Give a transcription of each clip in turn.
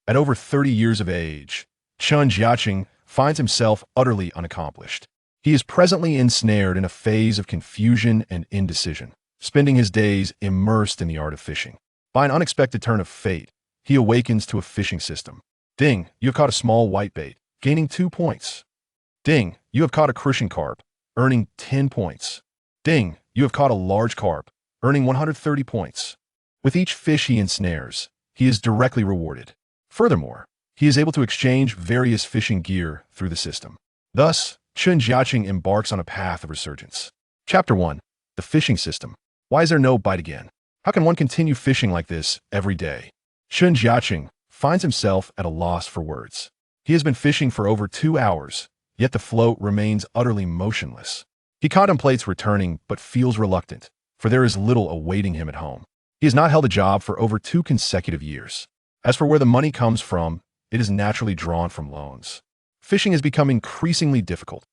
At over 30 years of age, Chen Jiacheng finds himself utterly unaccomplished. He is presently ensnared in a phase of confusion and indecision, spending his days immersed in the art of fishing. By an unexpected turn of fate, he awakens to a fishing system. Ding, you have caught a small whitebait, gaining 2 points. Ding, you have caught a crucian carp, earning 10 points. Ding, you have caught a large carp, earning 130 points. With each fish he ensnares, he is directly rewarded. Furthermore, he is able to exchange various fishing gear through the system. Thus, Chen Jiacheng embarks on a path of resurgence. Chapter 1. The Fishing System. Why is there no bite again? How can one continue fishing like this every day? Chen Jiacheng finds himself at a loss for words. He has been fishing for over 2 hours, yet the float remains utterly motionless. He contemplates returning but feels reluctant, for there is little awaiting him at home. He has not held a job for over 2 consecutive years. As for where the money comes from, it is naturally drawn from loans. Fishing has become increasingly difficult.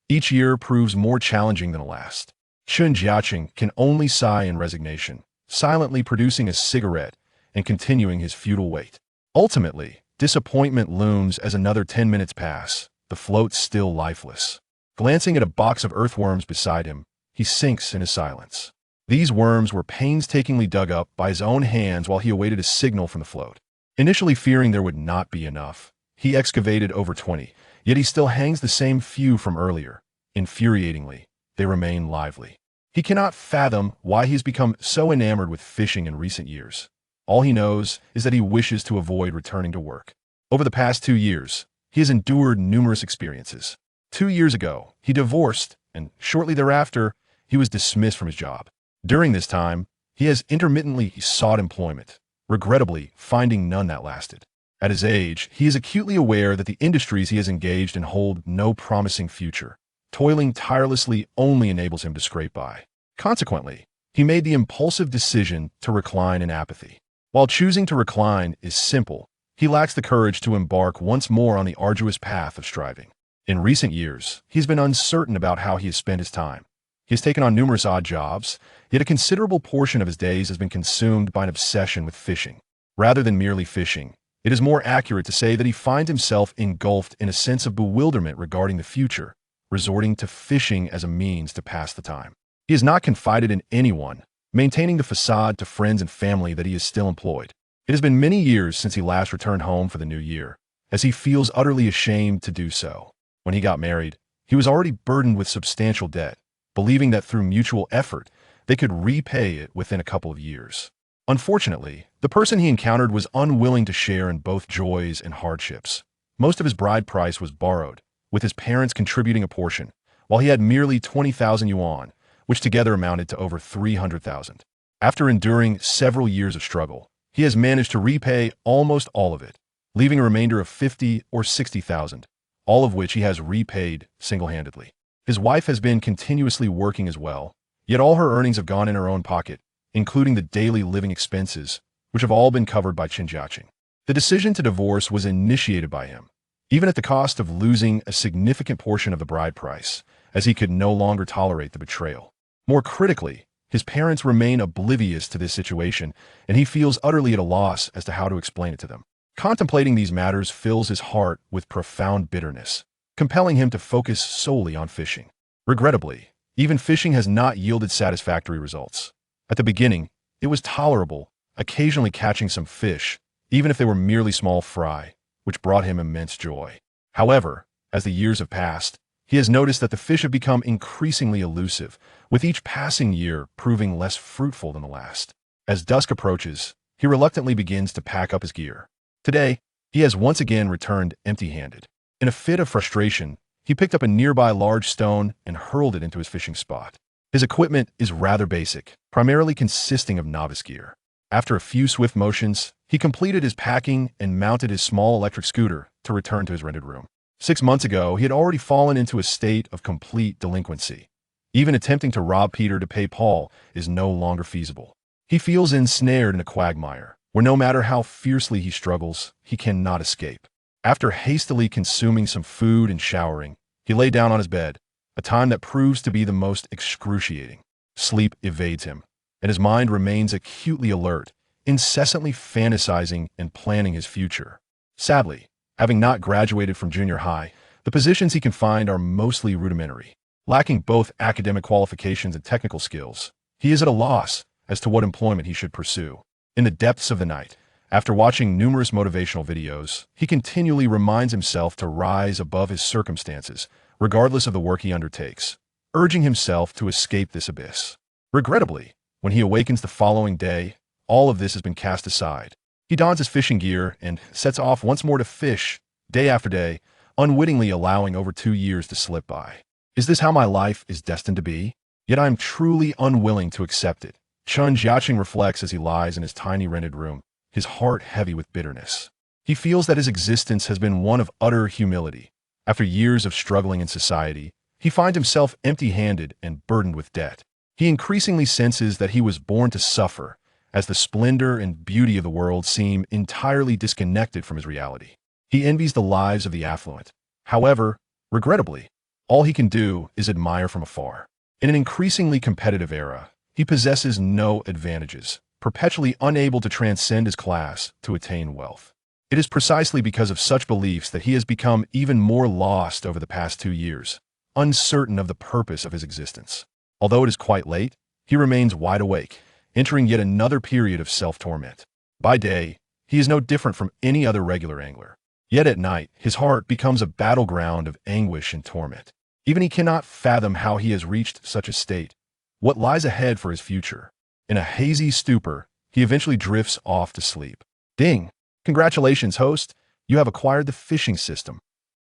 Each year proves more challenging than the last. Chen Jiacheng can only sigh in resignation, silently producing a cigarette and continuing his futile wait. Ultimately, disappointment looms as another 10 minutes pass, the float still lifeless. Glancing at a box of earthworms beside him, he sinks in his silence. These worms were painstakingly dug up by his own hands while he awaited a signal from the float. Initially fearing there would not be enough, he excavated over 20, yet he still hangs the same few from earlier. Infuriatingly, they remain lively. He cannot fathom why he has become so enamored with fishing in recent years. All he knows is that he wishes to avoid returning to work. Over the past 2 years, he has endured numerous experiences. 2 years ago, he divorced, and shortly thereafter, he was dismissed from his job. During this time, he has intermittently sought employment, regrettably finding none that lasted. At his age, he is acutely aware that the industries he has engaged in hold no promising future. Toiling tirelessly only enables him to scrape by. Consequently, he made the impulsive decision to recline in apathy. While choosing to recline is simple, he lacks the courage to embark once more on the arduous path of striving. In recent years, he's been uncertain about how he has spent his time. He has taken on numerous odd jobs, yet a considerable portion of his days has been consumed by an obsession with fishing. Rather than merely fishing, it is more accurate to say that he finds himself engulfed in a sense of bewilderment regarding the future, resorting to fishing as a means to pass the time. He has not confided in anyone, maintaining the facade to friends and family that he is still employed. It has been many years since he last returned home for the new year, as he feels utterly ashamed to do so. When he got married, he was already burdened with substantial debt, believing that through mutual effort, they could repay it within a couple of years. Unfortunately, the person he encountered was unwilling to share in both joys and hardships. Most of his bride price was borrowed, with his parents contributing a portion, while he had merely 20,000 yuan, which together amounted to over 300,000. After enduring several years of struggle, he has managed to repay almost all of it, leaving a remainder of 50 or 60,000, all of which he has repaid single-handedly. His wife has been continuously working as well, yet all her earnings have gone in her own pocket, including the daily living expenses, which have all been covered by Chen Jiacheng. The decision to divorce was initiated by him, even at the cost of losing a significant portion of the bride price, as he could no longer tolerate the betrayal. More critically, his parents remain oblivious to this situation, and he feels utterly at a loss as to how to explain it to them. Contemplating these matters fills his heart with profound bitterness, compelling him to focus solely on fishing. Regrettably, even fishing has not yielded satisfactory results. At the beginning, it was tolerable, occasionally catching some fish, even if they were merely small fry, which brought him immense joy. However, as the years have passed, he has noticed that the fish have become increasingly elusive, with each passing year proving less fruitful than the last. As dusk approaches, he reluctantly begins to pack up his gear. Today, he has once again returned empty-handed. In a fit of frustration, he picked up a nearby large stone and hurled it into his fishing spot. His equipment is rather basic, primarily consisting of novice gear. After a few swift motions, he completed his packing and mounted his small electric scooter to return to his rented room. 6 months ago, he had already fallen into a state of complete delinquency. Even attempting to rob Peter to pay Paul is no longer feasible. He feels ensnared in a quagmire, where no matter how fiercely he struggles, he cannot escape. After hastily consuming some food and showering, he lay down on his bed, a time that proves to be the most excruciating. Sleep evades him, and his mind remains acutely alert, incessantly fantasizing and planning his future. Sadly, having not graduated from junior high, the positions he can find are mostly rudimentary. Lacking both academic qualifications and technical skills, he is at a loss as to what employment he should pursue. In the depths of the night, after watching numerous motivational videos, he continually reminds himself to rise above his circumstances, regardless of the work he undertakes, urging himself to escape this abyss. Regrettably, when he awakens the following day, all of this has been cast aside. He dons his fishing gear and sets off once more to fish, day after day, unwittingly allowing over 2 years to slip by. Is this how my life is destined to be? Yet I am truly unwilling to accept it. Chen Jiacheng reflects as he lies in his tiny rented room, his heart heavy with bitterness. He feels that his existence has been one of utter humility. After years of struggling in society, he finds himself empty-handed and burdened with debt. He increasingly senses that he was born to suffer, as the splendor and beauty of the world seem entirely disconnected from his reality. He envies the lives of the affluent. However, regrettably, all he can do is admire from afar. In an increasingly competitive era, he possesses no advantages, perpetually unable to transcend his class to attain wealth. It is precisely because of such beliefs that he has become even more lost over the past 2 years, uncertain of the purpose of his existence. Although it is quite late, he remains wide awake, entering yet another period of self-torment. By day, he is no different from any other regular angler. Yet at night, his heart becomes a battleground of anguish and torment. Even he cannot fathom how he has reached such a state, what lies ahead for his future. In a hazy stupor, he eventually drifts off to sleep. Ding! Congratulations, host! You have acquired the fishing system.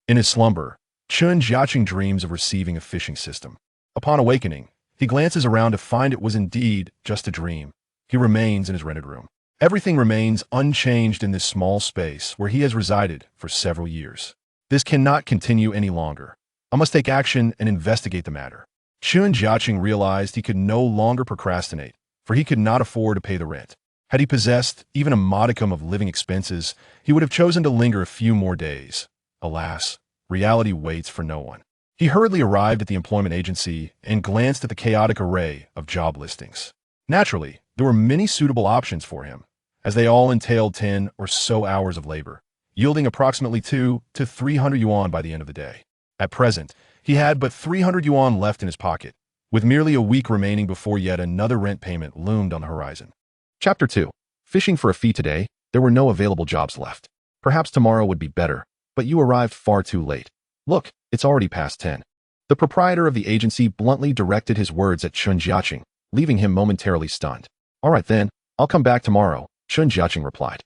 In his slumber, Chen Jiacheng dreams of receiving a fishing system. Upon awakening, he glances around to find it was indeed just a dream. He remains in his rented room. Everything remains unchanged in this small space where he has resided for several years. This cannot continue any longer. I must take action and investigate the matter. Chen Jiacheng realized he could no longer procrastinate, for he could not afford to pay the rent. Had he possessed even a modicum of living expenses, he would have chosen to linger a few more days. Alas, reality waits for no one. He hurriedly arrived at the employment agency and glanced at the chaotic array of job listings. Naturally, there were many suitable options for him, as they all entailed 10 or so hours of labor, yielding approximately 200 to 300 yuan by the end of the day. At present, he had but 300 yuan left in his pocket, with merely a week remaining before yet another rent payment loomed on the horizon. Chapter 2. Fishing for a fee today, there were no available jobs left. Perhaps tomorrow would be better, but you arrived far too late. Look, it's already past 10. The proprietor of the agency bluntly directed his words at Chen Jiacheng, leaving him momentarily stunned. All right then, I'll come back tomorrow, Chen Jiacheng replied.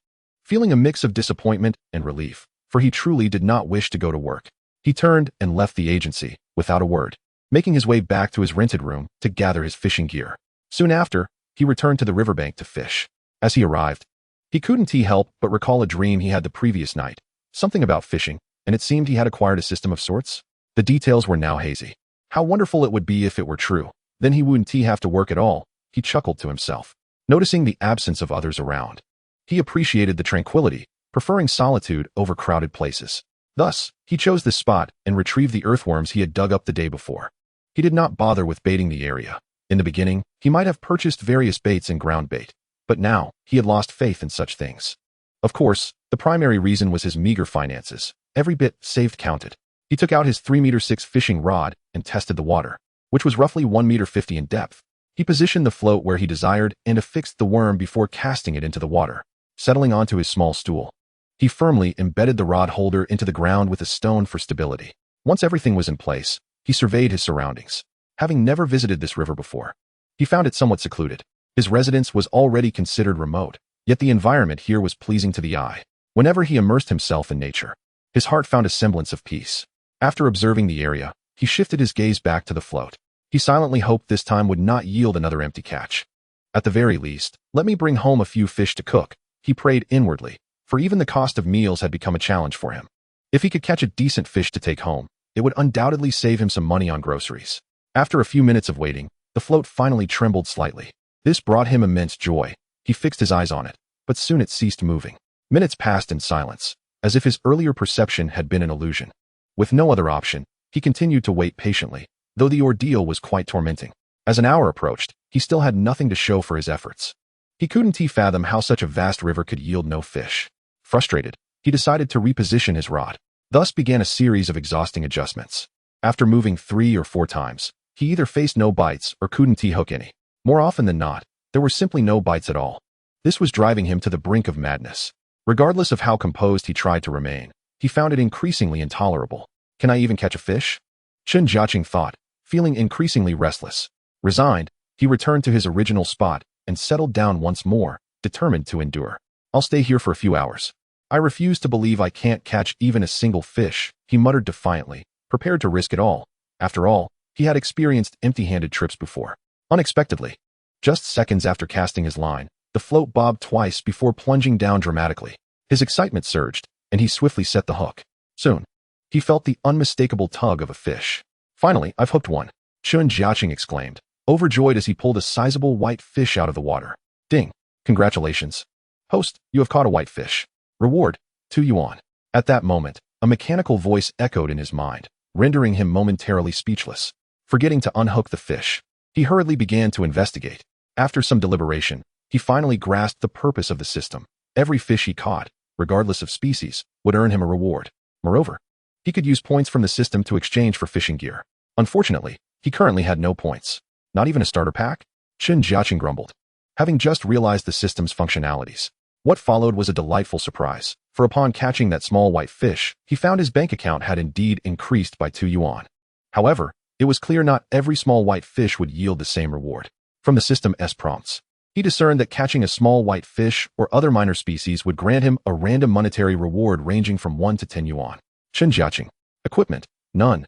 Feeling a mix of disappointment and relief, for he truly did not wish to go to work, he turned and left the agency, without a word, making his way back to his rented room to gather his fishing gear. Soon after, he returned to the riverbank to fish. As he arrived, he couldn't help but recall a dream he had the previous night, something about fishing, and it seemed he had acquired a system of sorts. The details were now hazy. How wonderful it would be if it were true. Then he wouldn't have to work at all, he chuckled to himself. Noticing the absence of others around, he appreciated the tranquility, preferring solitude over crowded places. Thus, he chose this spot and retrieved the earthworms he had dug up the day before. He did not bother with baiting the area. In the beginning, he might have purchased various baits and ground bait, but now he had lost faith in such things. Of course, the primary reason was his meager finances. Every bit saved counted. He took out his 3-meter-6 fishing rod and tested the water, which was roughly 1.50 meters in depth. He positioned the float where he desired and affixed the worm before casting it into the water, settling onto his small stool. He firmly embedded the rod holder into the ground with a stone for stability. Once everything was in place, he surveyed his surroundings. Having never visited this river before, he found it somewhat secluded. His residence was already considered remote, yet the environment here was pleasing to the eye. Whenever he immersed himself in nature, his heart found a semblance of peace. After observing the area, he shifted his gaze back to the float. He silently hoped this time would not yield another empty catch. At the very least, let me bring home a few fish to cook, he prayed inwardly, for even the cost of meals had become a challenge for him. If he could catch a decent fish to take home, it would undoubtedly save him some money on groceries. After a few minutes of waiting, the float finally trembled slightly. This brought him immense joy. He fixed his eyes on it, but soon it ceased moving. Minutes passed in silence, as if his earlier perception had been an illusion. With no other option, he continued to wait patiently, though the ordeal was quite tormenting. As an hour approached, he still had nothing to show for his efforts. He couldn't fathom how such a vast river could yield no fish. Frustrated, he decided to reposition his rod. Thus began a series of exhausting adjustments. After moving 3 or 4 times, he either faced no bites or couldn't hook any. More often than not, there were simply no bites at all. This was driving him to the brink of madness. Regardless of how composed he tried to remain, he found it increasingly intolerable. Can I even catch a fish? Chen Jiacheng thought, feeling increasingly restless. Resigned, he returned to his original spot and settled down once more, determined to endure. I'll stay here for a few hours. I refuse to believe I can't catch even a single fish, he muttered defiantly, prepared to risk it all. After all, he had experienced empty-handed trips before. Unexpectedly, just seconds after casting his line, the float bobbed twice before plunging down dramatically. His excitement surged, and he swiftly set the hook. Soon, he felt the unmistakable tug of a fish. Finally, I've hooked one, Chen Jiacheng exclaimed, overjoyed as he pulled a sizable white fish out of the water. Ding! Congratulations. Host, you have caught a white fish. Reward, 2 yuan. At that moment, a mechanical voice echoed in his mind, rendering him momentarily speechless. Forgetting to unhook the fish, he hurriedly began to investigate. After some deliberation, he finally grasped the purpose of the system. Every fish he caught, regardless of species, would earn him a reward. Moreover, he could use points from the system to exchange for fishing gear. Unfortunately, he currently had no points. Not even a starter pack? Chen Jiacheng grumbled, having just realized the system's functionalities. What followed was a delightful surprise, for upon catching that small white fish, he found his bank account had indeed increased by 2 yuan. However, it was clear not every small white fish would yield the same reward. From the system's prompts, he discerned that catching a small white fish or other minor species would grant him a random monetary reward ranging from 1 to 10 yuan. Chen Jiacheng. Equipment, none.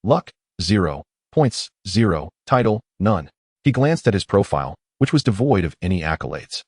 Luck, 0. Points, 0. Title, none. He glanced at his profile, which was devoid of any accolades.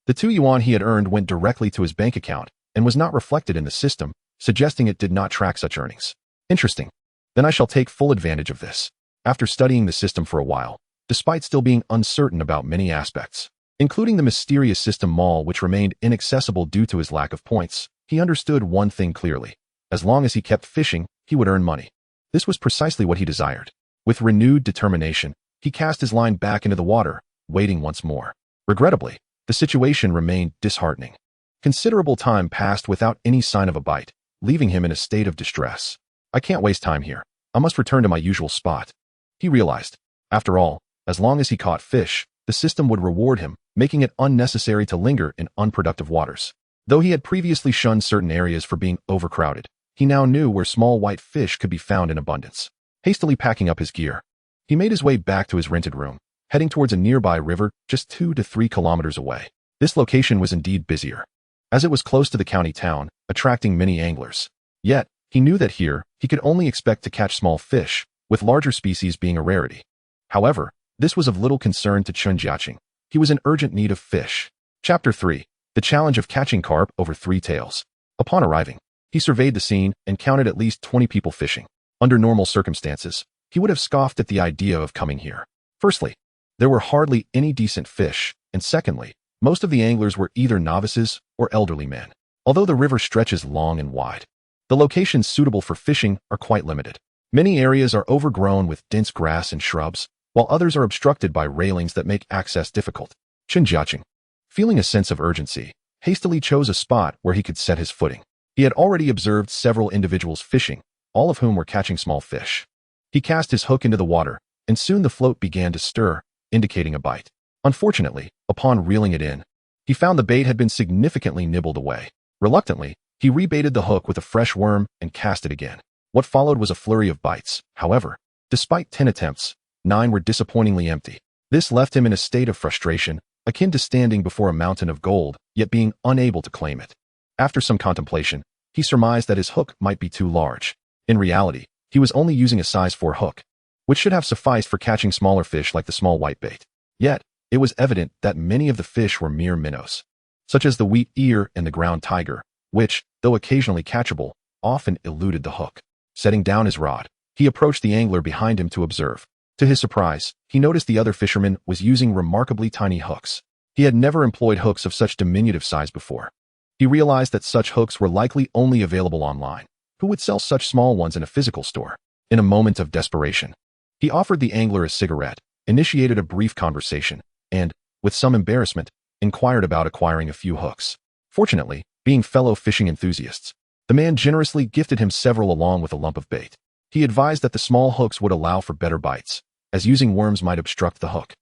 The 2 yuan he had earned went directly to his bank account and was not reflected in the system, suggesting it did not track such earnings. Interesting. Then I shall take full advantage of this. After studying the system for a while, despite still being uncertain about many aspects, including the mysterious system mall which remained inaccessible due to his lack of points, he understood one thing clearly. As long as he kept fishing, he would earn money. This was precisely what he desired. With renewed determination, he cast his line back into the water, waiting once more. Regrettably, the situation remained disheartening. Considerable time passed without any sign of a bite, leaving him in a state of distress. I can't waste time here. I must return to my usual spot. He realized. After all, as long as he caught fish, the system would reward him, making it unnecessary to linger in unproductive waters. Though he had previously shunned certain areas for being overcrowded, he now knew where small white fish could be found in abundance. Hastily packing up his gear, he made his way back to his rented room, heading towards a nearby river just 2 to 3 kilometers away. This location was indeed busier, as it was close to the county town, attracting many anglers. Yet, he knew that here, he could only expect to catch small fish, with larger species being a rarity. However, this was of little concern to Chen Jiacheng. He was in urgent need of fish. Chapter 3. The challenge of catching carp over 3 tails. Upon arriving, he surveyed the scene and counted at least 20 people fishing. Under normal circumstances, he would have scoffed at the idea of coming here. Firstly, there were hardly any decent fish, and secondly, most of the anglers were either novices or elderly men. Although the river stretches long and wide, the locations suitable for fishing are quite limited. Many areas are overgrown with dense grass and shrubs, while others are obstructed by railings that make access difficult. Chen Jiacheng, feeling a sense of urgency, hastily chose a spot where he could set his footing. He had already observed several individuals fishing, all of whom were catching small fish. He cast his hook into the water, and soon the float began to stir, indicating a bite. Unfortunately, upon reeling it in, he found the bait had been significantly nibbled away. Reluctantly, he rebaited the hook with a fresh worm and cast it again. What followed was a flurry of bites. However, despite 10 attempts, 9 were disappointingly empty. This left him in a state of frustration, akin to standing before a mountain of gold, yet being unable to claim it. After some contemplation, he surmised that his hook might be too large. In reality, he was only using a size 4 hook, which should have sufficed for catching smaller fish like the small whitebait. Yet, it was evident that many of the fish were mere minnows, such as the wheat ear and the ground tiger, which, though occasionally catchable, often eluded the hook. Setting down his rod, he approached the angler behind him to observe. To his surprise, he noticed the other fisherman was using remarkably tiny hooks. He had never employed hooks of such diminutive size before. He realized that such hooks were likely only available online. Who would sell such small ones in a physical store? In a moment of desperation, he offered the angler a cigarette, initiated a brief conversation, and, with some embarrassment, inquired about acquiring a few hooks. Fortunately, being fellow fishing enthusiasts. The man generously gifted him several along with a lump of bait. He advised that the small hooks would allow for better bites, as using worms might obstruct the hook.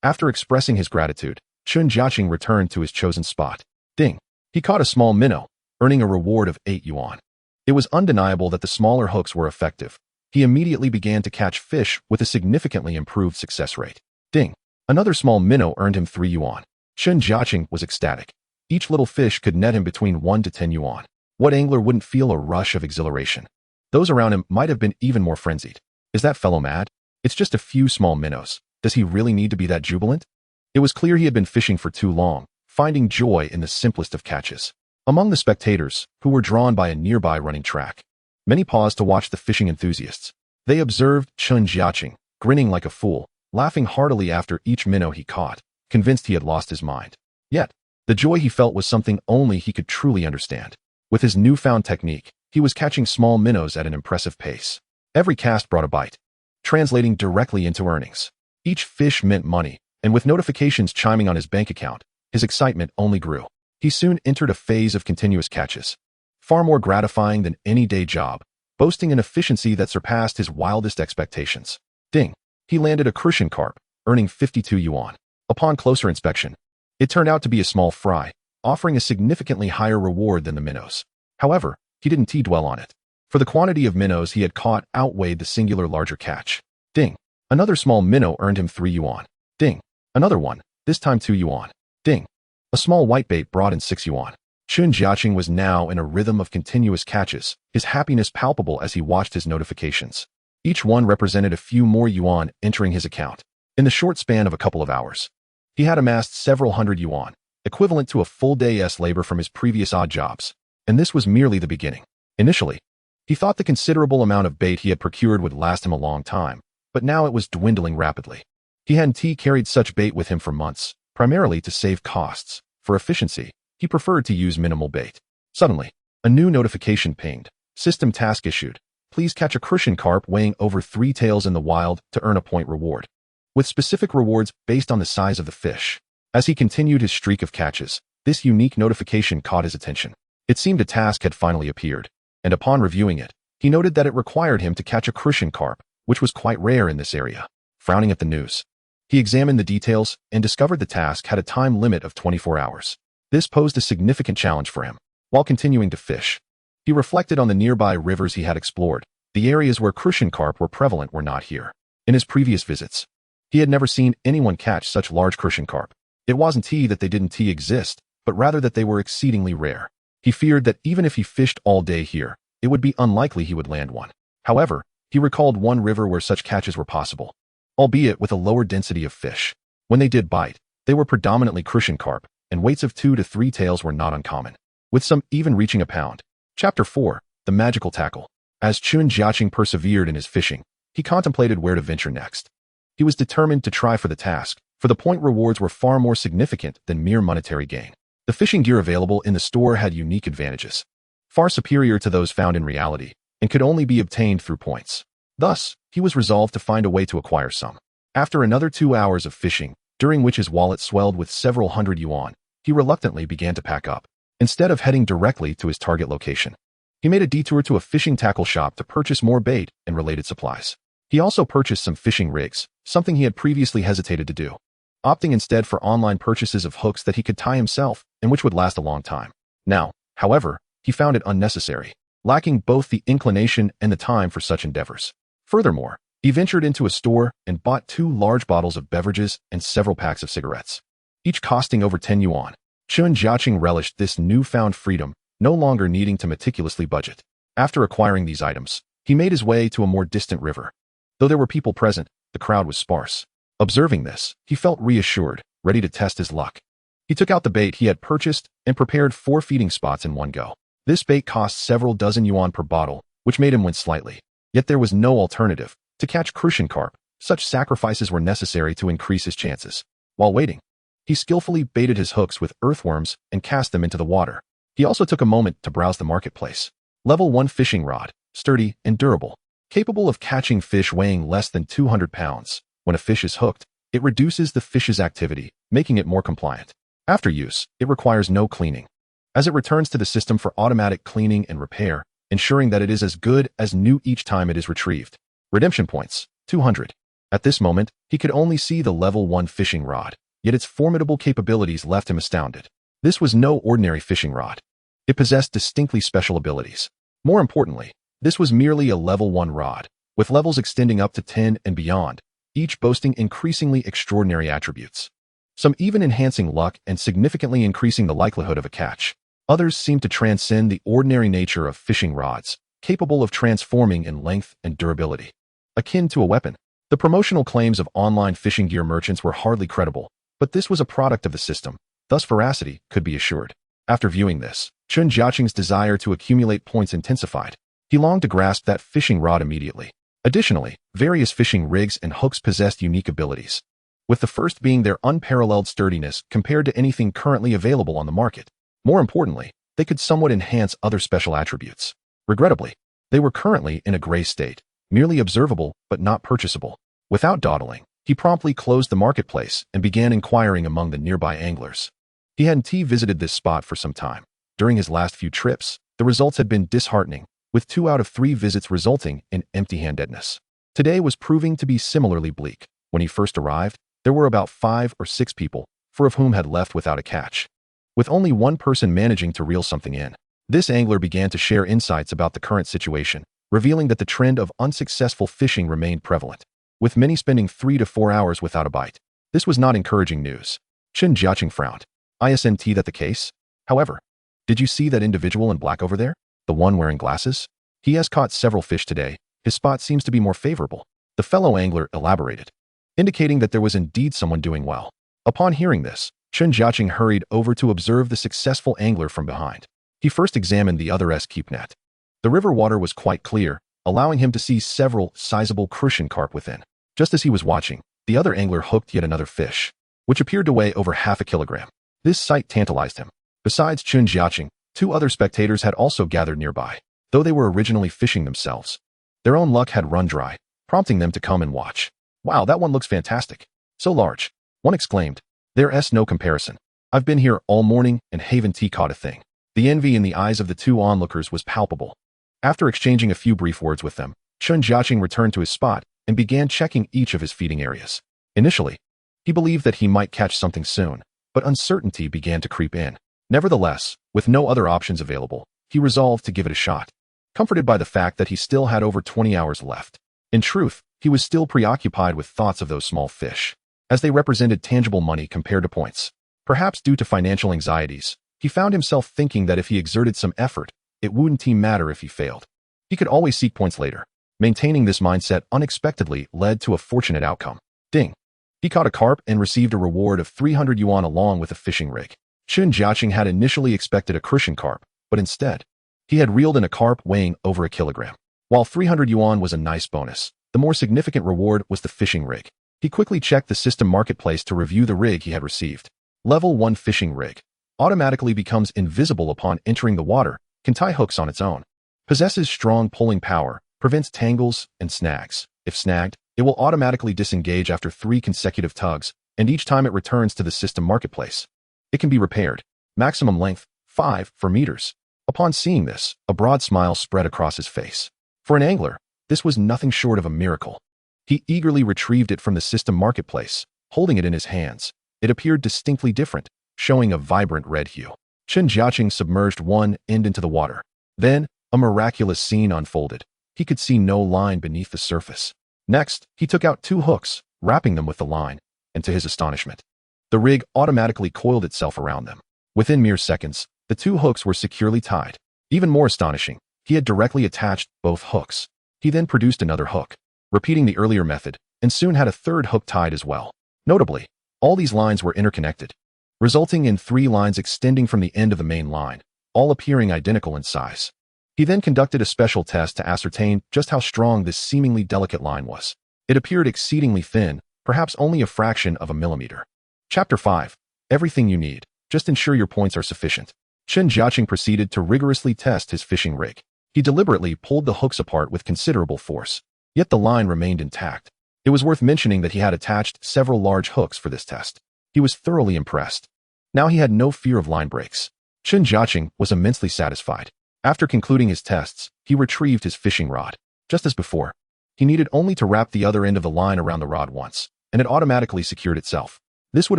After expressing his gratitude, Chen Jiacheng returned to his chosen spot. Ding! He caught a small minnow, earning a reward of 8 yuan. It was undeniable that the smaller hooks were effective. He immediately began to catch fish with a significantly improved success rate. Ding! Another small minnow earned him 3 yuan. Chen Jiacheng was ecstatic. Each little fish could net him between 1 to 10 yuan. What angler wouldn't feel a rush of exhilaration? Those around him might have been even more frenzied. Is that fellow mad? It's just a few small minnows. Does he really need to be that jubilant? It was clear he had been fishing for too long, finding joy in the simplest of catches. Among the spectators, who were drawn by a nearby running track, many paused to watch the fishing enthusiasts. They observed Chen Jiacheng, grinning like a fool, laughing heartily after each minnow he caught, convinced he had lost his mind. Yet, the joy he felt was something only he could truly understand. With his newfound technique, he was catching small minnows at an impressive pace. Every cast brought a bite, translating directly into earnings. Each fish meant money, and with notifications chiming on his bank account, his excitement only grew. He soon entered a phase of continuous catches, far more gratifying than any day job, boasting an efficiency that surpassed his wildest expectations. Ding! He landed a crucian carp, earning 52 yuan. Upon closer inspection, it turned out to be a small fry, offering a significantly higher reward than the minnows. However, he didn't dwell on it, for the quantity of minnows he had caught outweighed the singular larger catch. Ding! Another small minnow earned him 3 yuan. Ding! Another one, this time 2 yuan. Ding! A small whitebait brought in 6 yuan. Chen Jiacheng was now in a rhythm of continuous catches, his happiness palpable as he watched his notifications. Each one represented a few more yuan entering his account. In the short span of a couple of hours, he had amassed several hundred yuan, equivalent to a full day's labor from his previous odd jobs. And this was merely the beginning. Initially, he thought the considerable amount of bait he had procured would last him a long time, but now it was dwindling rapidly. He hadn't carried such bait with him for months, primarily to save costs. For efficiency, he preferred to use minimal bait. Suddenly, a new notification pinged. System task issued. Please catch a crucian carp weighing over 3 taels in the wild to earn a point reward, with specific rewards based on the size of the fish. As he continued his streak of catches, this unique notification caught his attention. It seemed a task had finally appeared, and upon reviewing it, he noted that it required him to catch a crucian carp, which was quite rare in this area. Frowning at the news, he examined the details and discovered the task had a time limit of 24 hours. This posed a significant challenge for him. While continuing to fish, he reflected on the nearby rivers he had explored. The areas where crucian carp were prevalent were not here. In his previous visits, he had never seen anyone catch such large crucian carp. It wasn't that they didn't exist, but rather that they were exceedingly rare. He feared that even if he fished all day here, it would be unlikely he would land one. However, he recalled one river where such catches were possible, albeit with a lower density of fish. When they did bite, they were predominantly crucian carp, and weights of 2 to 3 taels were not uncommon, with some even reaching a pound. Chapter 4. The Magical Tackle. As Chen Jiacheng persevered in his fishing, he contemplated where to venture next. He was determined to try for the task, for the point rewards were far more significant than mere monetary gain. The fishing gear available in the store had unique advantages, far superior to those found in reality, and could only be obtained through points. Thus, he was resolved to find a way to acquire some. After another 2 hours of fishing, during which his wallet swelled with several hundred yuan, he reluctantly began to pack up. Instead of heading directly to his target location, he made a detour to a fishing tackle shop to purchase more bait and related supplies. He also purchased some fishing rigs, something he had previously hesitated to do, opting instead for online purchases of hooks that he could tie himself and which would last a long time. Now, however, he found it unnecessary, lacking both the inclination and the time for such endeavors. Furthermore, he ventured into a store and bought 2 large bottles of beverages and several packs of cigarettes, each costing over 10 yuan. Chen Jiacheng relished this newfound freedom, no longer needing to meticulously budget. After acquiring these items, he made his way to a more distant river. Though there were people present, the crowd was sparse. Observing this, he felt reassured, ready to test his luck. He took out the bait he had purchased and prepared 4 feeding spots in one go. This bait cost several dozen yuan per bottle, which made him wince slightly. Yet there was no alternative. To catch crucian carp, such sacrifices were necessary to increase his chances. While waiting, he skillfully baited his hooks with earthworms and cast them into the water. He also took a moment to browse the marketplace. Level 1 fishing rod, sturdy and durable, capable of catching fish weighing less than 200 pounds. When a fish is hooked, it reduces the fish's activity, making it more compliant. After use, it requires no cleaning. as it returns to the system for automatic cleaning and repair, ensuring that it is as good as new each time it is retrieved. Redemption points, 200. At this moment, he could only see the level 1 fishing rod, yet its formidable capabilities left him astounded. This was no ordinary fishing rod. It possessed distinctly special abilities. More importantly, this was merely a level 1 rod, with levels extending up to 10 and beyond, each boasting increasingly extraordinary attributes. Some even enhancing luck and significantly increasing the likelihood of a catch. Others seemed to transcend the ordinary nature of fishing rods, capable of transforming in length and durability. Akin to a weapon. The promotional claims of online fishing gear merchants were hardly credible, but this was a product of the system, thus veracity could be assured. After viewing this, Chen Jiacheng's desire to accumulate points intensified. He longed to grasp that fishing rod immediately. Additionally, various fishing rigs and hooks possessed unique abilities, with the first being their unparalleled sturdiness compared to anything currently available on the market. More importantly, they could somewhat enhance other special attributes. Regrettably, they were currently in a gray state, merely observable but not purchasable. Without dawdling, he promptly closed the marketplace and began inquiring among the nearby anglers. He hadn't visited this spot for some time. During his last few trips, the results had been disheartening, with 2 out of 3 visits resulting in empty-handedness. Today was proving to be similarly bleak. When he first arrived, there were about 5 or 6 people, 4 of whom had left without a catch, with only one person managing to reel something in. This angler began to share insights about the current situation, revealing that the trend of unsuccessful fishing remained prevalent, with many spending 3 to 4 hours without a bite. This was not encouraging news. Chen Jiacheng frowned. Isn't that the case? However, did you see that individual in black over there? The one wearing glasses? He has caught several fish today. His spot seems to be more favorable. The fellow angler elaborated, indicating that there was indeed someone doing well. Upon hearing this, Chen Jiacheng hurried over to observe the successful angler from behind. He first examined the other's keep net. The river water was quite clear, allowing him to see several sizable crucian carp within. Just as he was watching, the other angler hooked yet another fish, which appeared to weigh over half a kilogram. This sight tantalized him. Besides Chen Jiacheng, 2 other spectators had also gathered nearby, though they were originally fishing themselves. Their own luck had run dry, prompting them to come and watch. Wow, that one looks fantastic. So large. One exclaimed. There's no comparison. I've been here all morning and haven't caught a thing. The envy in the eyes of the 2 onlookers was palpable. After exchanging a few brief words with them, Chen Jiacheng returned to his spot and began checking each of his feeding areas. Initially, he believed that he might catch something soon, but uncertainty began to creep in. Nevertheless, with no other options available, he resolved to give it a shot, comforted by the fact that he still had over 20 hours left. In truth, he was still preoccupied with thoughts of those small fish, as they represented tangible money compared to points. Perhaps due to financial anxieties, he found himself thinking that if he exerted some effort, it wouldn't matter if he failed. He could always seek points later. Maintaining this mindset unexpectedly led to a fortunate outcome. Ding! He caught a carp and received a reward of 300 yuan along with a fishing rig. Chen Jiacheng had initially expected a crucian carp, but instead, he had reeled in a carp weighing over a kilogram. While 300 yuan was a nice bonus, the more significant reward was the fishing rig. He quickly checked the system marketplace to review the rig he had received. Level 1 fishing rig. Automatically becomes invisible upon entering the water, can tie hooks on its own. Possesses strong pulling power, prevents tangles and snags. If snagged, it will automatically disengage after 3 consecutive tugs, and each time it returns to the system marketplace. It can be repaired. Maximum length, 5 meters. Upon seeing this, a broad smile spread across his face. For an angler, this was nothing short of a miracle. He eagerly retrieved it from the system marketplace, holding it in his hands. It appeared distinctly different, showing a vibrant red hue. Chen Jiacheng submerged one end into the water. Then, a miraculous scene unfolded. He could see no line beneath the surface. Next, he took out 2 hooks, wrapping them with the line, and to his astonishment, the rig automatically coiled itself around them. Within mere seconds, the 2 hooks were securely tied. Even more astonishing, he had directly attached both hooks. He then produced another hook, repeating the earlier method, and soon had a 3rd hook tied as well. Notably, all these lines were interconnected, resulting in 3 lines extending from the end of the main line, all appearing identical in size. He then conducted a special test to ascertain just how strong this seemingly delicate line was. It appeared exceedingly thin, perhaps only a fraction of a millimeter. Chapter 5. Everything you need. Just ensure your points are sufficient. Chen Jiacheng proceeded to rigorously test his fishing rig. He deliberately pulled the hooks apart with considerable force, yet the line remained intact. It was worth mentioning that he had attached several large hooks for this test. He was thoroughly impressed. Now he had no fear of line breaks. Chen Jiacheng was immensely satisfied. After concluding his tests, he retrieved his fishing rod. Just as before, he needed only to wrap the other end of the line around the rod once, and it automatically secured itself. This would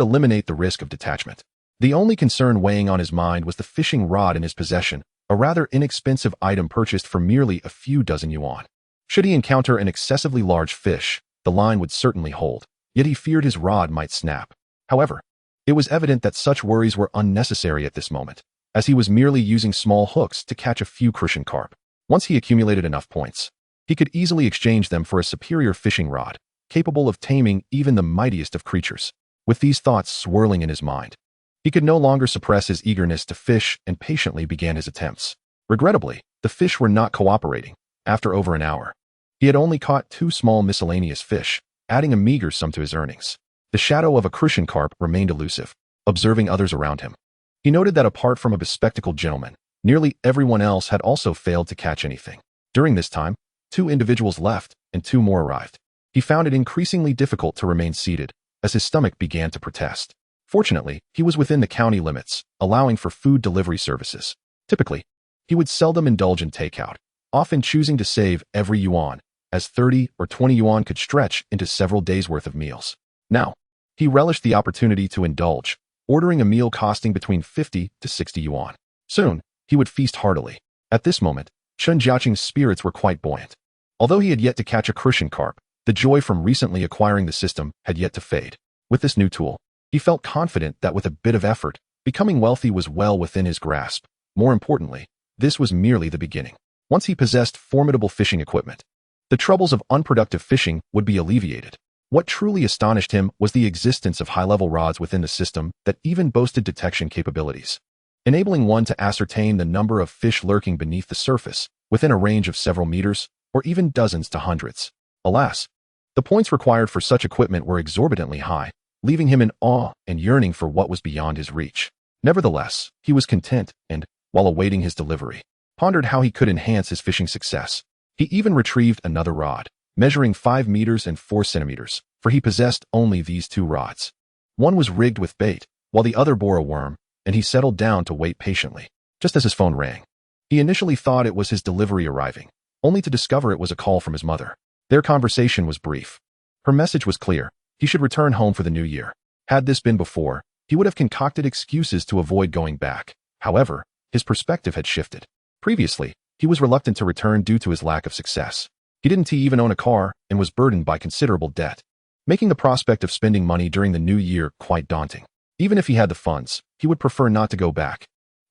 eliminate the risk of detachment. The only concern weighing on his mind was the fishing rod in his possession, a rather inexpensive item purchased for merely a few dozen yuan. Should he encounter an excessively large fish, the line would certainly hold, yet he feared his rod might snap. However, it was evident that such worries were unnecessary at this moment, as he was merely using small hooks to catch a few crucian carp. Once he accumulated enough points, he could easily exchange them for a superior fishing rod, capable of taming even the mightiest of creatures. With these thoughts swirling in his mind, he could no longer suppress his eagerness to fish and patiently began his attempts. Regrettably, the fish were not cooperating. After over an hour, he had only caught 2 small miscellaneous fish, adding a meager sum to his earnings. The shadow of a crucian carp remained elusive, observing others around him. He noted that apart from a bespectacled gentleman, nearly everyone else had also failed to catch anything. During this time, 2 individuals left, and 2 more arrived. He found it increasingly difficult to remain seated, as his stomach began to protest. Fortunately, he was within the county limits, allowing for food delivery services. Typically, he would seldom indulge in takeout, often choosing to save every yuan, as 30 or 20 yuan could stretch into several days' worth of meals. Now, he relished the opportunity to indulge, ordering a meal costing between 50 to 60 yuan. Soon, he would feast heartily. At this moment, Chen Jiacheng's spirits were quite buoyant. Although he had yet to catch a crucian carp, the joy from recently acquiring the system had yet to fade. With this new tool, he felt confident that with a bit of effort, becoming wealthy was well within his grasp. More importantly, this was merely the beginning. Once he possessed formidable fishing equipment, the troubles of unproductive fishing would be alleviated. What truly astonished him was the existence of high-level rods within the system that even boasted detection capabilities, enabling one to ascertain the number of fish lurking beneath the surface, within a range of several meters, or even dozens to hundreds. Alas, the points required for such equipment were exorbitantly high, leaving him in awe and yearning for what was beyond his reach. Nevertheless, he was content and, while awaiting his delivery, pondered how he could enhance his fishing success. He even retrieved another rod, measuring 5 meters and 4 centimeters, for he possessed only these 2 rods. One was rigged with bait, while the other bore a worm, and he settled down to wait patiently. Just as his phone rang, he initially thought it was his delivery arriving, only to discover it was a call from his mother. Their conversation was brief. Her message was clear. He should return home for the new year. Had this been before, he would have concocted excuses to avoid going back. However, his perspective had shifted. Previously, he was reluctant to return due to his lack of success. He didn't even own a car and was burdened by considerable debt, making the prospect of spending money during the new year quite daunting. Even if he had the funds, he would prefer not to go back,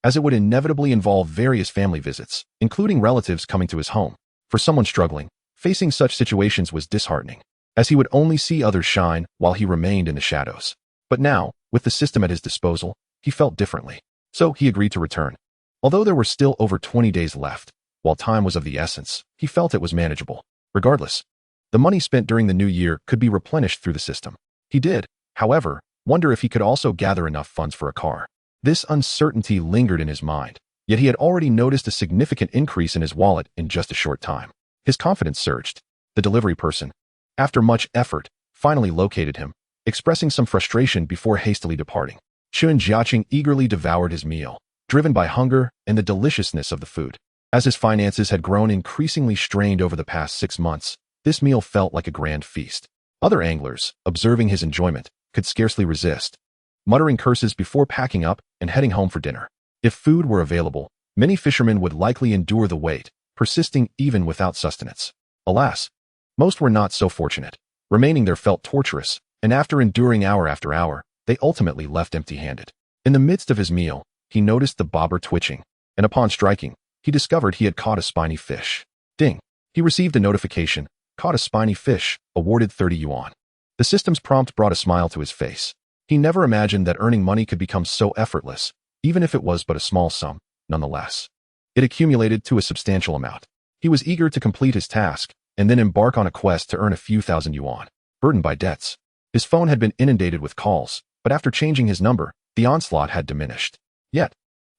as it would inevitably involve various family visits, including relatives coming to his home. For someone struggling, facing such situations was disheartening, as he would only see others shine while he remained in the shadows. But now, with the system at his disposal, he felt differently. So he agreed to return. Although there were still over 20 days left, while time was of the essence, he felt it was manageable. Regardless, the money spent during the new year could be replenished through the system. He did, however, wonder if he could also gather enough funds for a car. This uncertainty lingered in his mind, yet he had already noticed a significant increase in his wallet in just a short time. His confidence surged. The delivery person, after much effort, finally located him, expressing some frustration before hastily departing. Chen Jiacheng eagerly devoured his meal, driven by hunger and the deliciousness of the food. As his finances had grown increasingly strained over the past 6 months, this meal felt like a grand feast. Other anglers, observing his enjoyment, could scarcely resist, muttering curses before packing up and heading home for dinner. If food were available, many fishermen would likely endure the wait, persisting even without sustenance. Alas, most were not so fortunate. Remaining there felt torturous, and after enduring hour after hour, they ultimately left empty-handed. In the midst of his meal, he noticed the bobber twitching, and upon striking, he discovered he had caught a spiny fish. Ding! He received a notification. Caught a spiny fish, awarded 30 yuan. The system's prompt brought a smile to his face. He never imagined that earning money could become so effortless, even if it was but a small sum, nonetheless. It accumulated to a substantial amount. He was eager to complete his task, and then embark on a quest to earn a few thousand yuan. Burdened by debts, his phone had been inundated with calls, but after changing his number, the onslaught had diminished. Yet,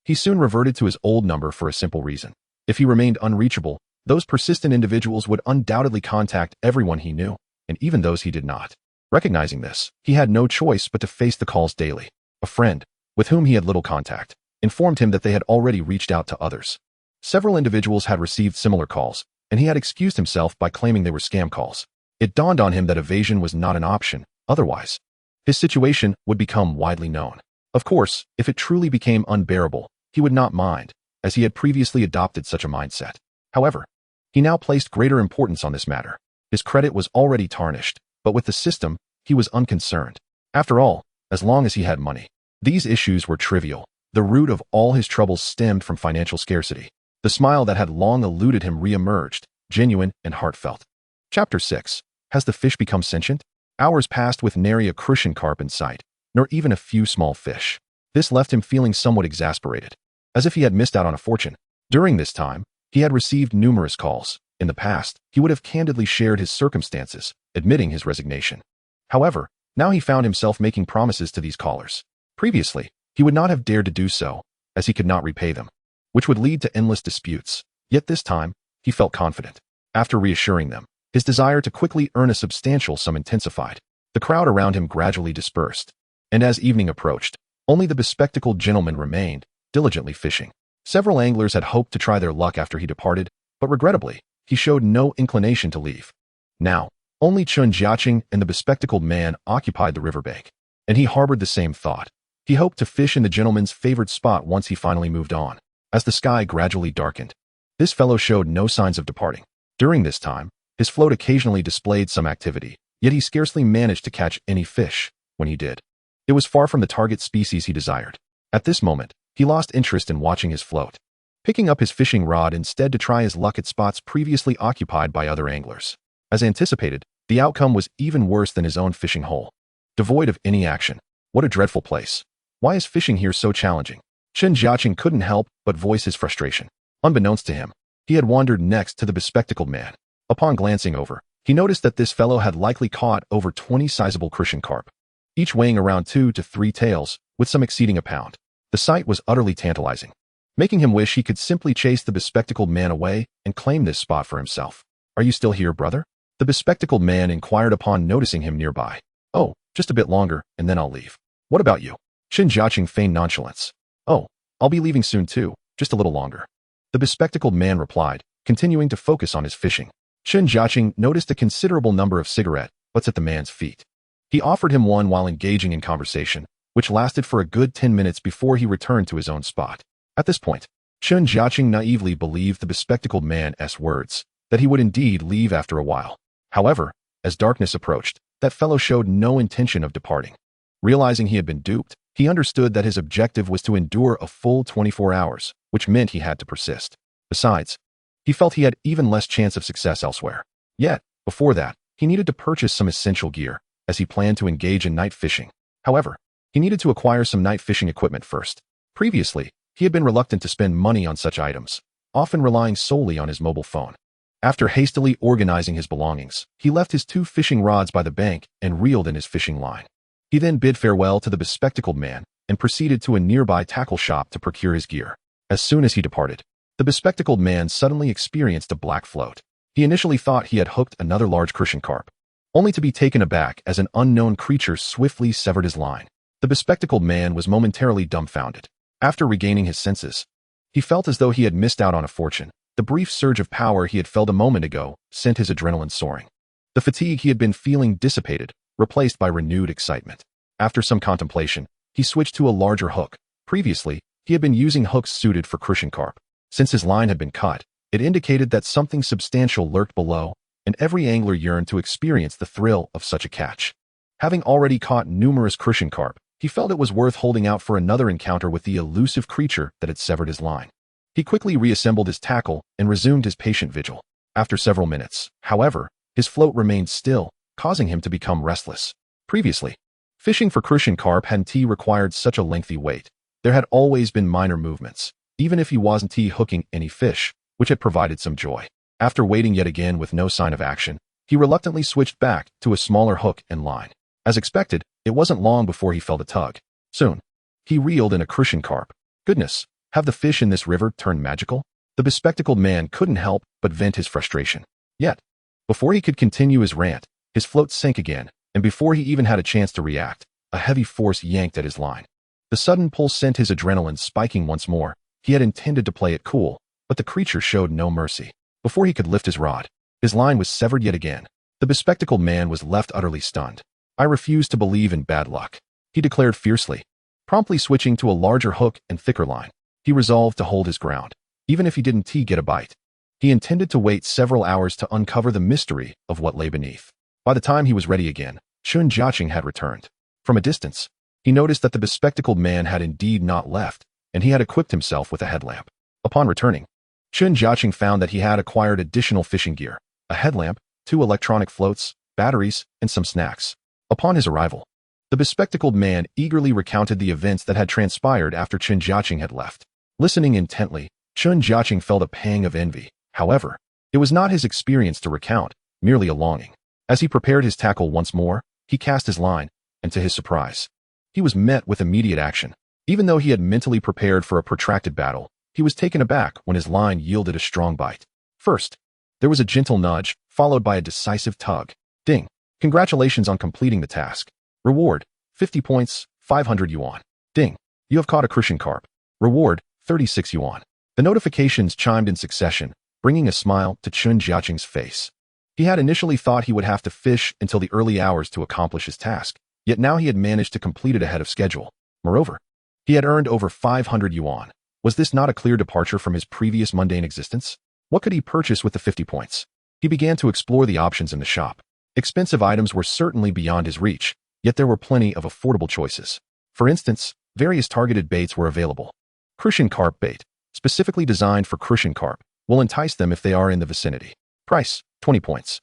he soon reverted to his old number for a simple reason. If he remained unreachable, those persistent individuals would undoubtedly contact everyone he knew, and even those he did not. Recognizing this, he had no choice but to face the calls daily. A friend, with whom he had little contact, informed him that they had already reached out to others. Several individuals had received similar calls, and he had excused himself by claiming they were scam calls. It dawned on him that evasion was not an option, otherwise his situation would become widely known. Of course, if it truly became unbearable, he would not mind, as he had previously adopted such a mindset. However, he now placed greater importance on this matter. His credit was already tarnished, but with the system, he was unconcerned. After all, as long as he had money. These issues were trivial. The root of all his troubles stemmed from financial scarcity. The smile that had long eluded him re-emerged, genuine and heartfelt. Chapter 6. Has the fish become sentient? Hours passed with nary a crucian carp in sight, nor even a few small fish. This left him feeling somewhat exasperated, as if he had missed out on a fortune. During this time, he had received numerous calls. In the past, he would have candidly shared his circumstances, admitting his resignation. However, now he found himself making promises to these callers. Previously, he would not have dared to do so, as he could not repay them, which would lead to endless disputes. Yet this time, he felt confident. After reassuring them, his desire to quickly earn a substantial sum intensified. The crowd around him gradually dispersed, and as evening approached, only the bespectacled gentleman remained, diligently fishing. Several anglers had hoped to try their luck after he departed, but regrettably, he showed no inclination to leave. Now, only Chen Jiacheng and the bespectacled man occupied the riverbank, and he harbored the same thought. He hoped to fish in the gentleman's favored spot once he finally moved on. As the sky gradually darkened, this fellow showed no signs of departing. During this time, his float occasionally displayed some activity, yet he scarcely managed to catch any fish. When he did, it was far from the target species he desired. At this moment, he lost interest in watching his float, picking up his fishing rod instead to try his luck at spots previously occupied by other anglers. As anticipated, the outcome was even worse than his own fishing hole. Devoid of any action. What a dreadful place. Why is fishing here so challenging? Chen Jiacheng couldn't help but voice his frustration. Unbeknownst to him, he had wandered next to the bespectacled man. Upon glancing over, he noticed that this fellow had likely caught over 20 sizable crucian carp, each weighing around 2 to 3 taels, with some exceeding a pound. The sight was utterly tantalizing, making him wish he could simply chase the bespectacled man away and claim this spot for himself. "Are you still here, brother?" the bespectacled man inquired upon noticing him nearby. "Oh, just a bit longer, and then I'll leave." "What about you?" Chen Jiacheng feigned nonchalance. "Oh, I'll be leaving soon too, just a little longer," the bespectacled man replied, continuing to focus on his fishing. Chen Jiacheng noticed a considerable number of cigarette butts at the man's feet. He offered him one while engaging in conversation, which lasted for a good 10 minutes before he returned to his own spot. At this point, Chen Jiacheng naively believed the bespectacled man's words, that he would indeed leave after a while. However, as darkness approached, that fellow showed no intention of departing. Realizing he had been duped, he understood that his objective was to endure a full 24 hours, which meant he had to persist. Besides, he felt he had even less chance of success elsewhere. Yet, before that, he needed to purchase some essential gear, as he planned to engage in night fishing. However, he needed to acquire some night fishing equipment first. Previously, he had been reluctant to spend money on such items, often relying solely on his mobile phone. After hastily organizing his belongings, he left his 2 fishing rods by the bank and reeled in his fishing line. He then bid farewell to the bespectacled man and proceeded to a nearby tackle shop to procure his gear. As soon as he departed, the bespectacled man suddenly experienced a black float. He initially thought he had hooked another large crucian carp, only to be taken aback as an unknown creature swiftly severed his line. The bespectacled man was momentarily dumbfounded. After regaining his senses, he felt as though he had missed out on a fortune. The brief surge of power he had felt a moment ago sent his adrenaline soaring. The fatigue he had been feeling dissipated, replaced by renewed excitement. After some contemplation, he switched to a larger hook. Previously, he had been using hooks suited for crucian carp. Since his line had been cut, it indicated that something substantial lurked below, and every angler yearned to experience the thrill of such a catch. Having already caught numerous crucian carp, he felt it was worth holding out for another encounter with the elusive creature that had severed his line. He quickly reassembled his tackle and resumed his patient vigil. After several minutes, however, his float remained still, causing him to become restless. Previously, fishing for crucian carp hadn't required such a lengthy wait. There had always been minor movements, even if he wasn't hooking any fish, which had provided some joy. After waiting yet again with no sign of action, he reluctantly switched back to a smaller hook and line. As expected, it wasn't long before he felt a tug. Soon, he reeled in a crucian carp. Goodness, have the fish in this river turned magical? The bespectacled man couldn't help but vent his frustration. Yet, before he could continue his rant, his float sank again, and before he even had a chance to react, a heavy force yanked at his line. The sudden pull sent his adrenaline spiking once more. He had intended to play it cool, but the creature showed no mercy. Before he could lift his rod, his line was severed yet again. The bespectacled man was left utterly stunned. I refuse to believe in bad luck, he declared fiercely. Promptly switching to a larger hook and thicker line, he resolved to hold his ground, even if he didn't get a bite. He intended to wait several hours to uncover the mystery of what lay beneath. By the time he was ready again, Chen Jiacheng had returned. From a distance, he noticed that the bespectacled man had indeed not left, and he had equipped himself with a headlamp. Upon returning, Chen Jiacheng found that he had acquired additional fishing gear, a headlamp, 2 electronic floats, batteries, and some snacks. Upon his arrival, the bespectacled man eagerly recounted the events that had transpired after Chen Jiacheng had left. Listening intently, Chen Jiacheng felt a pang of envy. However, it was not his experience to recount, merely a longing. As he prepared his tackle once more, he cast his line, and to his surprise, he was met with immediate action. Even though he had mentally prepared for a protracted battle, he was taken aback when his line yielded a strong bite. First, there was a gentle nudge, followed by a decisive tug. Ding! Congratulations on completing the task. Reward, 50 points, 500 yuan. Ding! You have caught a crucian carp. Reward, 36 yuan. The notifications chimed in succession, bringing a smile to Chen Jiacheng's face. He had initially thought he would have to fish until the early hours to accomplish his task, yet now he had managed to complete it ahead of schedule. Moreover, he had earned over 500 yuan. Was this not a clear departure from his previous mundane existence? What could he purchase with the 50 points? He began to explore the options in the shop. Expensive items were certainly beyond his reach, yet there were plenty of affordable choices. For instance, various targeted baits were available. Crucian carp bait, specifically designed for crucian carp, will entice them if they are in the vicinity. Price, 20 points.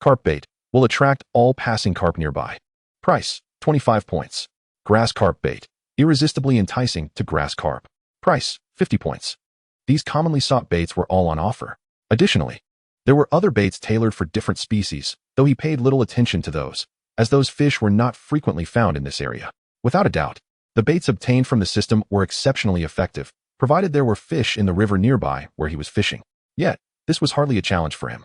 Carp bait will attract all passing carp nearby. Price, 25 points. Grass carp bait, irresistibly enticing to grass carp. Price, 50 points. These commonly sought baits were all on offer. Additionally, there were other baits tailored for different species, though he paid little attention to those, as those fish were not frequently found in this area. Without a doubt, the baits obtained from the system were exceptionally effective, provided there were fish in the river nearby where he was fishing. Yet, this was hardly a challenge for him.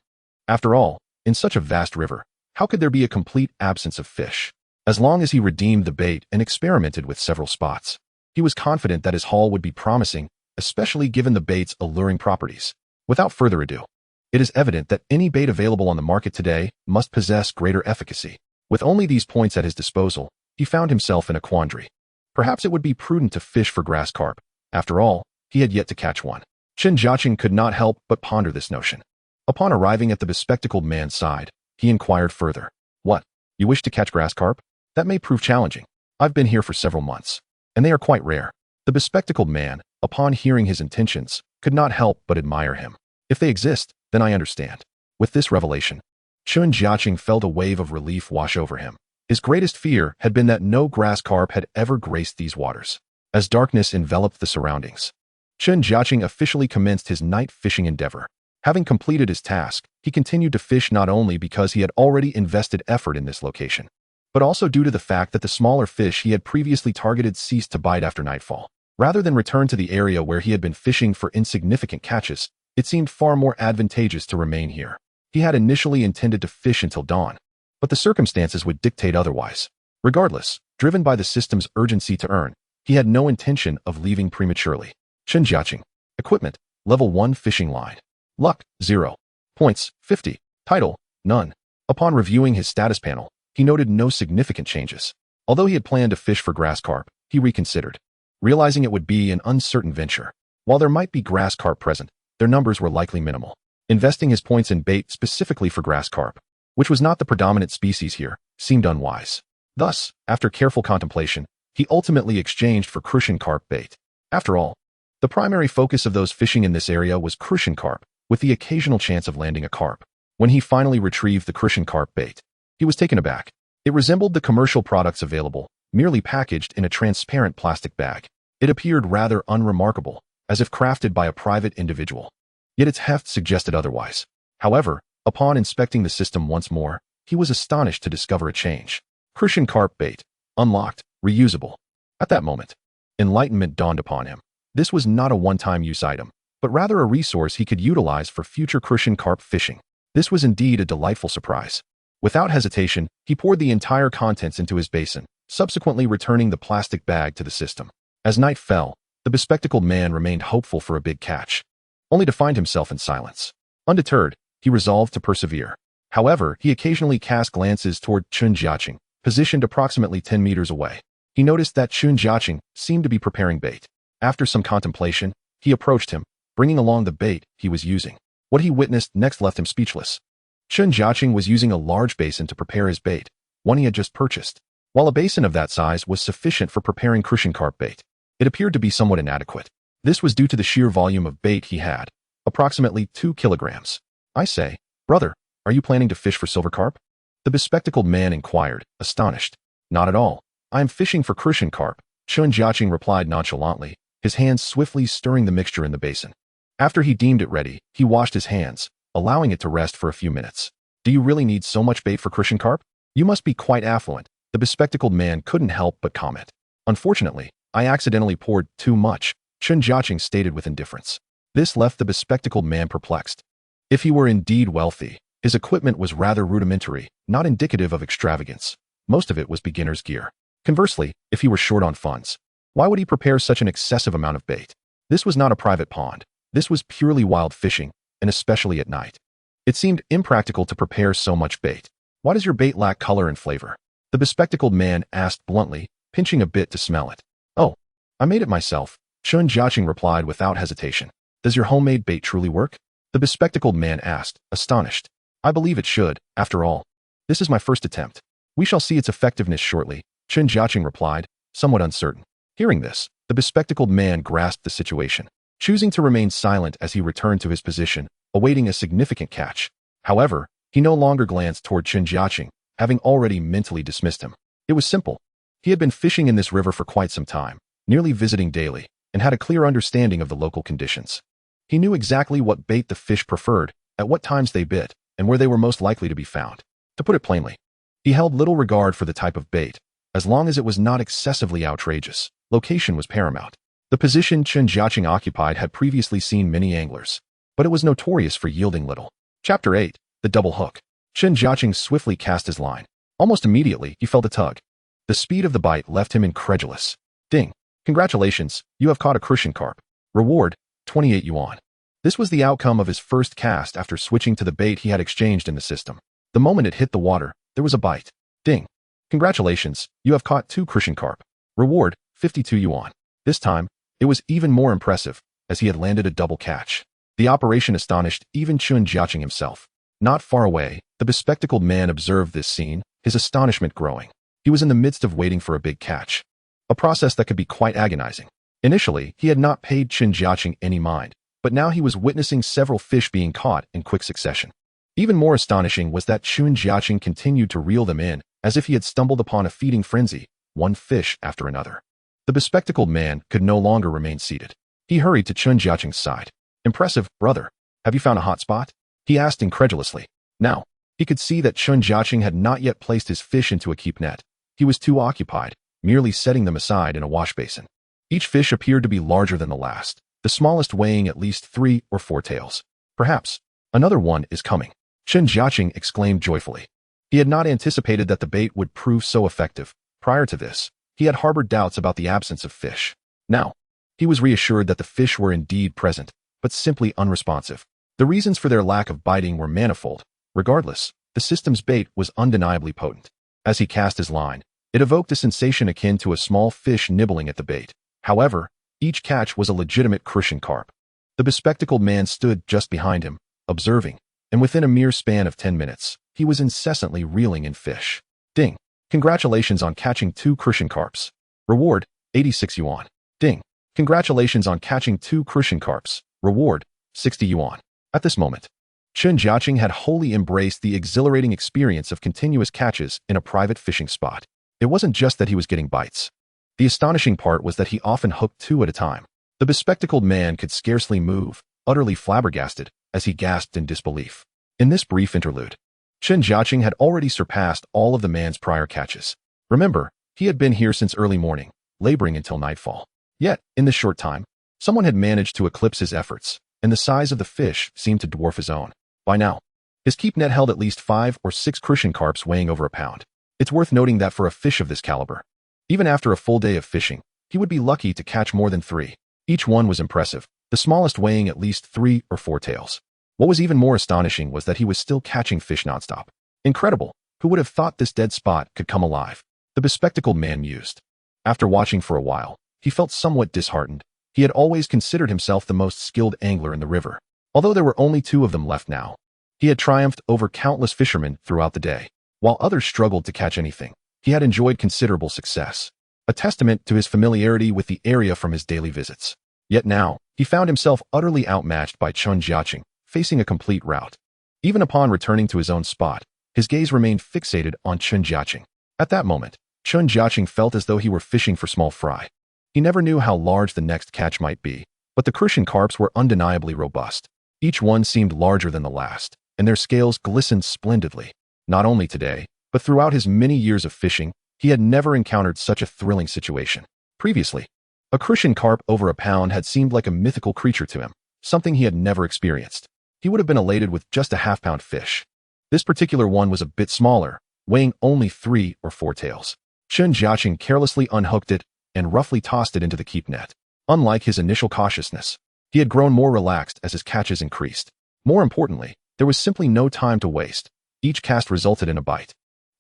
After all, in such a vast river, how could there be a complete absence of fish? As long as he redeemed the bait and experimented with several spots, he was confident that his haul would be promising, especially given the bait's alluring properties. Without further ado, it is evident that any bait available on the market today must possess greater efficacy. With only these points at his disposal, he found himself in a quandary. Perhaps it would be prudent to fish for grass carp. After all, he had yet to catch one. Chen Jiacheng could not help but ponder this notion. Upon arriving at the bespectacled man's side, he inquired further. What? You wish to catch grass carp? That may prove challenging. I've been here for several months, and they are quite rare. The bespectacled man, upon hearing his intentions, could not help but admire him. If they exist, then I understand. With this revelation, Chen Jiacheng felt a wave of relief wash over him. His greatest fear had been that no grass carp had ever graced these waters. As darkness enveloped the surroundings, Chen Jiacheng officially commenced his night fishing endeavor. Having completed his task, he continued to fish not only because he had already invested effort in this location, but also due to the fact that the smaller fish he had previously targeted ceased to bite after nightfall. Rather than return to the area where he had been fishing for insignificant catches, it seemed far more advantageous to remain here. He had initially intended to fish until dawn, but the circumstances would dictate otherwise. Regardless, driven by the system's urgency to earn, he had no intention of leaving prematurely. Chen Jiacheng. Equipment, Level 1 fishing line. Luck, 0. Points, 50. Title, none. Upon reviewing his status panel, he noted no significant changes. Although he had planned to fish for grass carp, he reconsidered, realizing it would be an uncertain venture. While there might be grass carp present, their numbers were likely minimal. Investing his points in bait specifically for grass carp, which was not the predominant species here, seemed unwise. Thus, after careful contemplation, he ultimately exchanged for crucian carp bait. After all, the primary focus of those fishing in this area was crucian carp, with the occasional chance of landing a carp. When he finally retrieved the crucian carp bait, he was taken aback. It resembled the commercial products available, merely packaged in a transparent plastic bag. It appeared rather unremarkable, as if crafted by a private individual. Yet its heft suggested otherwise. However, upon inspecting the system once more, he was astonished to discover a change. Crucian carp bait. Unlocked. Reusable. At that moment, enlightenment dawned upon him. This was not a one-time use item, but rather a resource he could utilize for future crucian carp fishing. This was indeed a delightful surprise. Without hesitation, he poured the entire contents into his basin, subsequently returning the plastic bag to the system. As night fell, the bespectacled man remained hopeful for a big catch, only to find himself in silence. Undeterred, he resolved to persevere. However, he occasionally cast glances toward Chen Jiacheng, positioned approximately 10 meters away. He noticed that Chen Jiacheng seemed to be preparing bait. After some contemplation, he approached him, bringing along the bait he was using. What he witnessed next left him speechless. Chen Jiacheng was using a large basin to prepare his bait, one he had just purchased. While a basin of that size was sufficient for preparing crucian carp bait, it appeared to be somewhat inadequate. This was due to the sheer volume of bait he had, approximately 2 kilograms. I say, brother, are you planning to fish for silver carp? The bespectacled man inquired, astonished. Not at all. I am fishing for crucian carp, Chen Jiacheng replied nonchalantly, his hands swiftly stirring the mixture in the basin. After he deemed it ready, he washed his hands, allowing it to rest for a few minutes. Do you really need so much bait for crucian carp? You must be quite affluent. The bespectacled man couldn't help but comment. Unfortunately, I accidentally poured too much, Chen Jiacheng stated with indifference. This left the bespectacled man perplexed. If he were indeed wealthy, his equipment was rather rudimentary, not indicative of extravagance. Most of it was beginner's gear. Conversely, if he were short on funds, why would he prepare such an excessive amount of bait? This was not a private pond. This was purely wild fishing, and especially at night. It seemed impractical to prepare so much bait. Why does your bait lack color and flavor? The bespectacled man asked bluntly, pinching a bit to smell it. Oh, I made it myself, Chen Jiacheng replied without hesitation. Does your homemade bait truly work? The bespectacled man asked, astonished. I believe it should, after all. This is my first attempt. We shall see its effectiveness shortly, Chen Jiacheng replied, somewhat uncertain. Hearing this, the bespectacled man grasped the situation, choosing to remain silent as he returned to his position, awaiting a significant catch. However, he no longer glanced toward Chen Jiacheng, having already mentally dismissed him. It was simple. He had been fishing in this river for quite some time, nearly visiting daily, and had a clear understanding of the local conditions. He knew exactly what bait the fish preferred, at what times they bit, and where they were most likely to be found. To put it plainly, he held little regard for the type of bait, as long as it was not excessively outrageous. Location was paramount. The position Chen Jiacheng occupied had previously seen many anglers, but it was notorious for yielding little. Chapter 8. The Double Hook. Chen Jiacheng swiftly cast his line. Almost immediately, he felt a tug. The speed of the bite left him incredulous. Ding. Congratulations, you have caught a crucian carp. Reward, 28 yuan. This was the outcome of his first cast after switching to the bait he had exchanged in the system. The moment it hit the water, there was a bite. Ding. Congratulations, you have caught 2 crucian carp. Reward, 52 yuan. This time, it was even more impressive, as he had landed a double catch. The operation astonished even Chen Jiacheng himself. Not far away, the bespectacled man observed this scene, his astonishment growing. He was in the midst of waiting for a big catch, a process that could be quite agonizing. Initially, he had not paid Chen Jiacheng any mind, but now he was witnessing several fish being caught in quick succession. Even more astonishing was that Chen Jiacheng continued to reel them in, as if he had stumbled upon a feeding frenzy, one fish after another. The bespectacled man could no longer remain seated. He hurried to Chen Jiacheng's side. Impressive, brother. Have you found a hot spot? He asked incredulously. Now, he could see that Chen Jiacheng had not yet placed his fish into a keep net. He was too occupied, merely setting them aside in a wash basin. Each fish appeared to be larger than the last, the smallest weighing at least 3 or 4 tails. Perhaps, another one is coming. Chen Jiacheng exclaimed joyfully. He had not anticipated that the bait would prove so effective. Prior to this, he had harbored doubts about the absence of fish. Now, he was reassured that the fish were indeed present, but simply unresponsive. The reasons for their lack of biting were manifold. Regardless, the system's bait was undeniably potent. As he cast his line, it evoked a sensation akin to a small fish nibbling at the bait. However, each catch was a legitimate crucian carp. The bespectacled man stood just behind him, observing, and within a mere span of 10 minutes, he was incessantly reeling in fish. Ding. Congratulations on catching 2 crucian carps. Reward, 86 yuan. Ding. Congratulations on catching 2 crucian carps. Reward, 60 yuan. At this moment, Chen Jiacheng had wholly embraced the exhilarating experience of continuous catches in a private fishing spot. It wasn't just that he was getting bites. The astonishing part was that he often hooked 2 at a time. The bespectacled man could scarcely move, utterly flabbergasted, as he gasped in disbelief. In this brief interlude, Chen Jiacheng had already surpassed all of the man's prior catches. Remember, he had been here since early morning, laboring until nightfall. Yet, in this short time, someone had managed to eclipse his efforts, and the size of the fish seemed to dwarf his own. By now, his keep net held at least 5 or 6 crucian carps weighing over a pound. It's worth noting that for a fish of this caliber, even after a full day of fishing, he would be lucky to catch more than 3. Each one was impressive, the smallest weighing at least 3 or 4 tails. What was even more astonishing was that he was still catching fish nonstop. Incredible! Who would have thought this dead spot could come alive? The bespectacled man mused. After watching for a while, he felt somewhat disheartened. He had always considered himself the most skilled angler in the river. Although there were only 2 of them left now, he had triumphed over countless fishermen throughout the day. While others struggled to catch anything, he had enjoyed considerable success, a testament to his familiarity with the area from his daily visits. Yet now, he found himself utterly outmatched by Chen Jiacheng, facing a complete rout. Even upon returning to his own spot, his gaze remained fixated on Chen Jiacheng. At that moment, Chen Jiacheng felt as though he were fishing for small fry. He never knew how large the next catch might be, but the crucian carps were undeniably robust. Each one seemed larger than the last, and their scales glistened splendidly. Not only today, but throughout his many years of fishing, he had never encountered such a thrilling situation. Previously, a crucian carp over a pound had seemed like a mythical creature to him, something he had never experienced. He would have been elated with just a half-pound fish. This particular one was a bit smaller, weighing only 3 or 4 tails. Chen Jiacheng carelessly unhooked it and roughly tossed it into the keep net. Unlike his initial cautiousness, he had grown more relaxed as his catches increased. More importantly, there was simply no time to waste. Each cast resulted in a bite.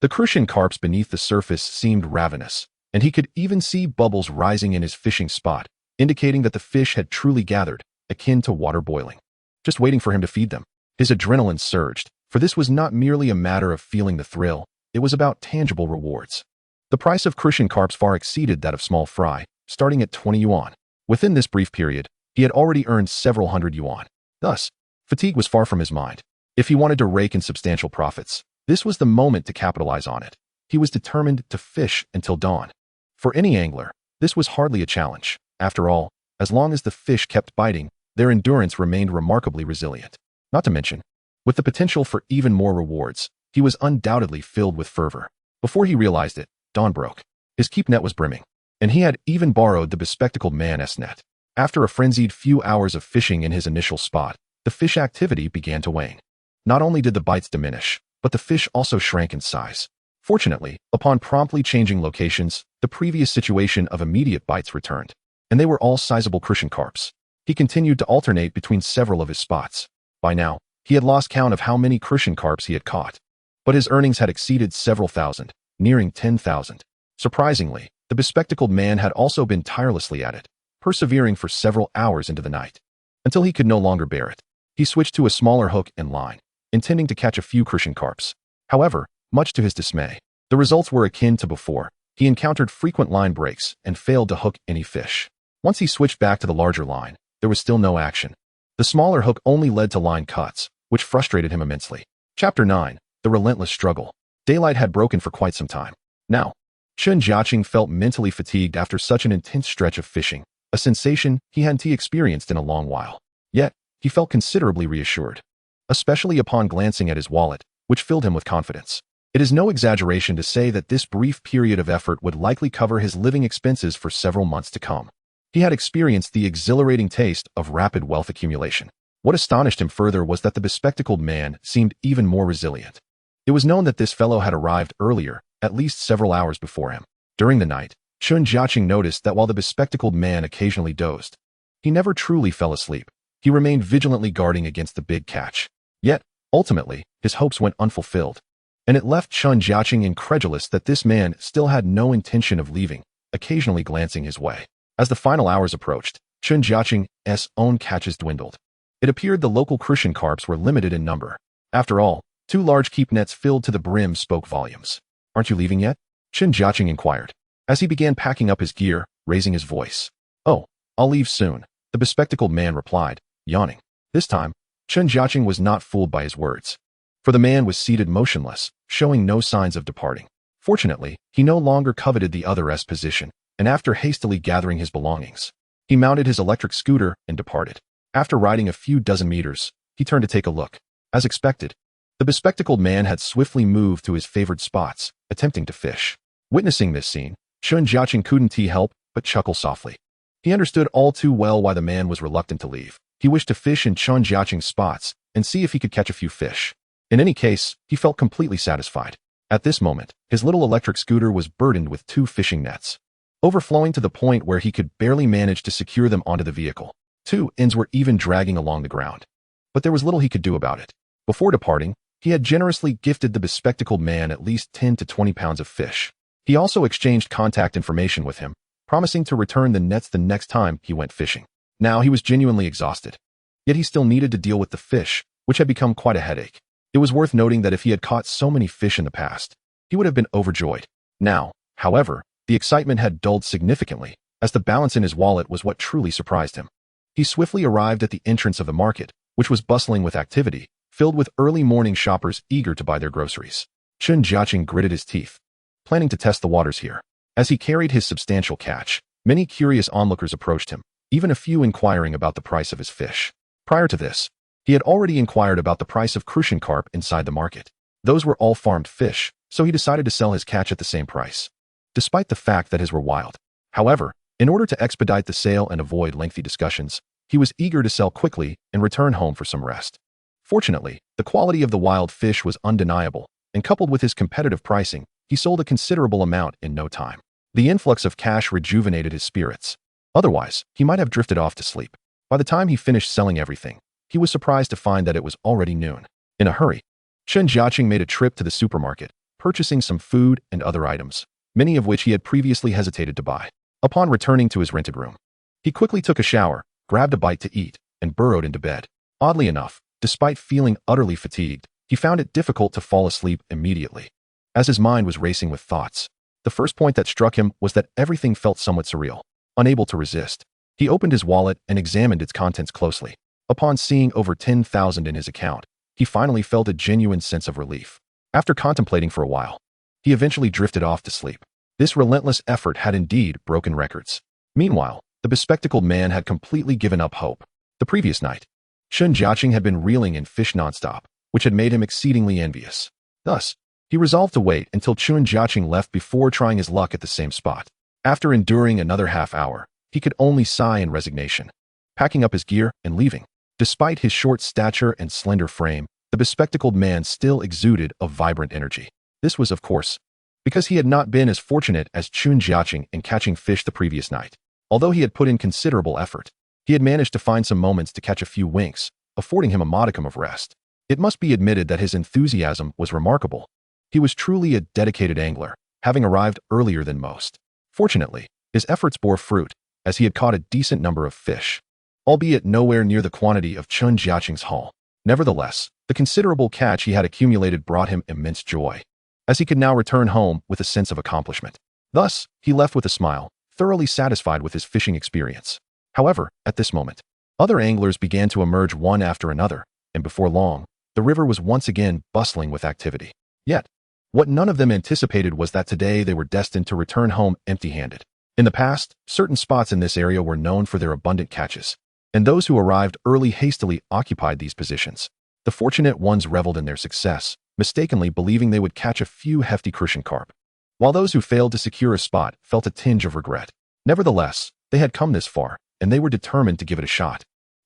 The crucian carps beneath the surface seemed ravenous, and he could even see bubbles rising in his fishing spot, indicating that the fish had truly gathered, akin to water boiling, just waiting for him to feed them. His adrenaline surged, for this was not merely a matter of feeling the thrill, it was about tangible rewards. The price of crucian carps far exceeded that of small fry, starting at 20 yuan. Within this brief period, he had already earned several hundred yuan. Thus, fatigue was far from his mind. If he wanted to rake in substantial profits, this was the moment to capitalize on it. He was determined to fish until dawn. For any angler, this was hardly a challenge. After all, as long as the fish kept biting, their endurance remained remarkably resilient. Not to mention, with the potential for even more rewards, he was undoubtedly filled with fervor. Before he realized it, dawn broke. His keep net was brimming, and he had even borrowed the bespectacled man's net. After a frenzied few hours of fishing in his initial spot, the fish activity began to wane. Not only did the bites diminish, but the fish also shrank in size. Fortunately, upon promptly changing locations, the previous situation of immediate bites returned, and they were all sizable crucian carps. He continued to alternate between several of his spots. By now, he had lost count of how many crucian carps he had caught, but his earnings had exceeded several thousand, nearing 10,000. Surprisingly, the bespectacled man had also been tirelessly at it, persevering for several hours into the night. Until he could no longer bear it, he switched to a smaller hook and line, intending to catch a few crucian carps. However, much to his dismay, the results were akin to before. He encountered frequent line breaks and failed to hook any fish. Once he switched back to the larger line, there was still no action. The smaller hook only led to line cuts, which frustrated him immensely. Chapter 9. The Relentless Struggle. Daylight had broken for quite some time. Now, Chen Jiacheng felt mentally fatigued after such an intense stretch of fishing, a sensation he hadn't experienced in a long while. Yet, he felt considerably reassured, especially upon glancing at his wallet, which filled him with confidence. It is no exaggeration to say that this brief period of effort would likely cover his living expenses for several months to come. He had experienced the exhilarating taste of rapid wealth accumulation. What astonished him further was that the bespectacled man seemed even more resilient. It was known that this fellow had arrived earlier, at least several hours before him. During the night, Chen Jiacheng noticed that while the bespectacled man occasionally dozed, he never truly fell asleep. He remained vigilantly guarding against the big catch. Yet, ultimately, his hopes went unfulfilled, and it left Chen Jiacheng incredulous that this man still had no intention of leaving, occasionally glancing his way. As the final hours approached, Chen Jiacheng's own catches dwindled. It appeared the local crucian carps were limited in number. After all, 2 large keep nets filled to the brim spoke volumes. "Aren't you leaving yet?" Chen Jiacheng inquired, as he began packing up his gear, raising his voice. "Oh, I'll leave soon," the bespectacled man replied, yawning. This time, Chen Jiacheng was not fooled by his words, for the man was seated motionless, showing no signs of departing. Fortunately, he no longer coveted the other's position, and after hastily gathering his belongings, he mounted his electric scooter and departed. After riding a few dozen meters, he turned to take a look. As expected, the bespectacled man had swiftly moved to his favored spots, attempting to fish. Witnessing this scene, Chen Jiacheng couldn't help but chuckle softly. He understood all too well why the man was reluctant to leave. He wished to fish in Chen Jiacheng's spots and see if he could catch a few fish. In any case, he felt completely satisfied. At this moment, his little electric scooter was burdened with 2 fishing nets. overflowing to the point where he could barely manage to secure them onto the vehicle. Two ends were even dragging along the ground. But there was little he could do about it. Before departing, he had generously gifted the bespectacled man at least 10 to 20 pounds of fish. He also exchanged contact information with him, promising to return the nets the next time he went fishing. Now he was genuinely exhausted. Yet he still needed to deal with the fish, which had become quite a headache. It was worth noting that if he had caught so many fish in the past, he would have been overjoyed. Now, however, the excitement had dulled significantly, as the balance in his wallet was what truly surprised him. He swiftly arrived at the entrance of the market, which was bustling with activity, filled with early morning shoppers eager to buy their groceries. Chen Jiacheng gritted his teeth, planning to test the waters here. As he carried his substantial catch, many curious onlookers approached him, even a few inquiring about the price of his fish. Prior to this, he had already inquired about the price of crucian carp inside the market. Those were all farmed fish, so he decided to sell his catch at the same price, despite the fact that his were wild. However, in order to expedite the sale and avoid lengthy discussions, he was eager to sell quickly and return home for some rest. Fortunately, the quality of the wild fish was undeniable, and coupled with his competitive pricing, he sold a considerable amount in no time. The influx of cash rejuvenated his spirits. Otherwise, he might have drifted off to sleep. By the time he finished selling everything, he was surprised to find that it was already noon. In a hurry, Chen Jiacheng made a trip to the supermarket, purchasing some food and other items, many of which he had previously hesitated to buy. Upon returning to his rented room, he quickly took a shower, grabbed a bite to eat, and burrowed into bed. Oddly enough, despite feeling utterly fatigued, he found it difficult to fall asleep immediately. As his mind was racing with thoughts, the first point that struck him was that everything felt somewhat surreal. Unable to resist, he opened his wallet and examined its contents closely. Upon seeing over 10,000 in his account, he finally felt a genuine sense of relief. After contemplating for a while, he eventually drifted off to sleep. This relentless effort had indeed broken records. Meanwhile, the bespectacled man had completely given up hope. The previous night, Chen Jiacheng had been reeling in fish nonstop, which had made him exceedingly envious. Thus, he resolved to wait until Chen Jiacheng left before trying his luck at the same spot. After enduring another half hour, he could only sigh in resignation, packing up his gear and leaving. Despite his short stature and slender frame, the bespectacled man still exuded a vibrant energy. This was, of course, because he had not been as fortunate as Chen Jiacheng in catching fish the previous night. Although he had put in considerable effort, he had managed to find some moments to catch a few winks, affording him a modicum of rest. It must be admitted that his enthusiasm was remarkable. He was truly a dedicated angler, having arrived earlier than most. Fortunately, his efforts bore fruit, as he had caught a decent number of fish, albeit nowhere near the quantity of Chen Jiacheng's haul. Nevertheless, the considerable catch he had accumulated brought him immense joy, as he could now return home with a sense of accomplishment. Thus, he left with a smile, thoroughly satisfied with his fishing experience. However, at this moment, other anglers began to emerge one after another, and before long, the river was once again bustling with activity. Yet, what none of them anticipated was that today they were destined to return home empty-handed. In the past, certain spots in this area were known for their abundant catches, and those who arrived early hastily occupied these positions. The fortunate ones reveled in their success, mistakenly believing they would catch a few hefty crucian carp, while those who failed to secure a spot felt a tinge of regret. Nevertheless, they had come this far, and they were determined to give it a shot.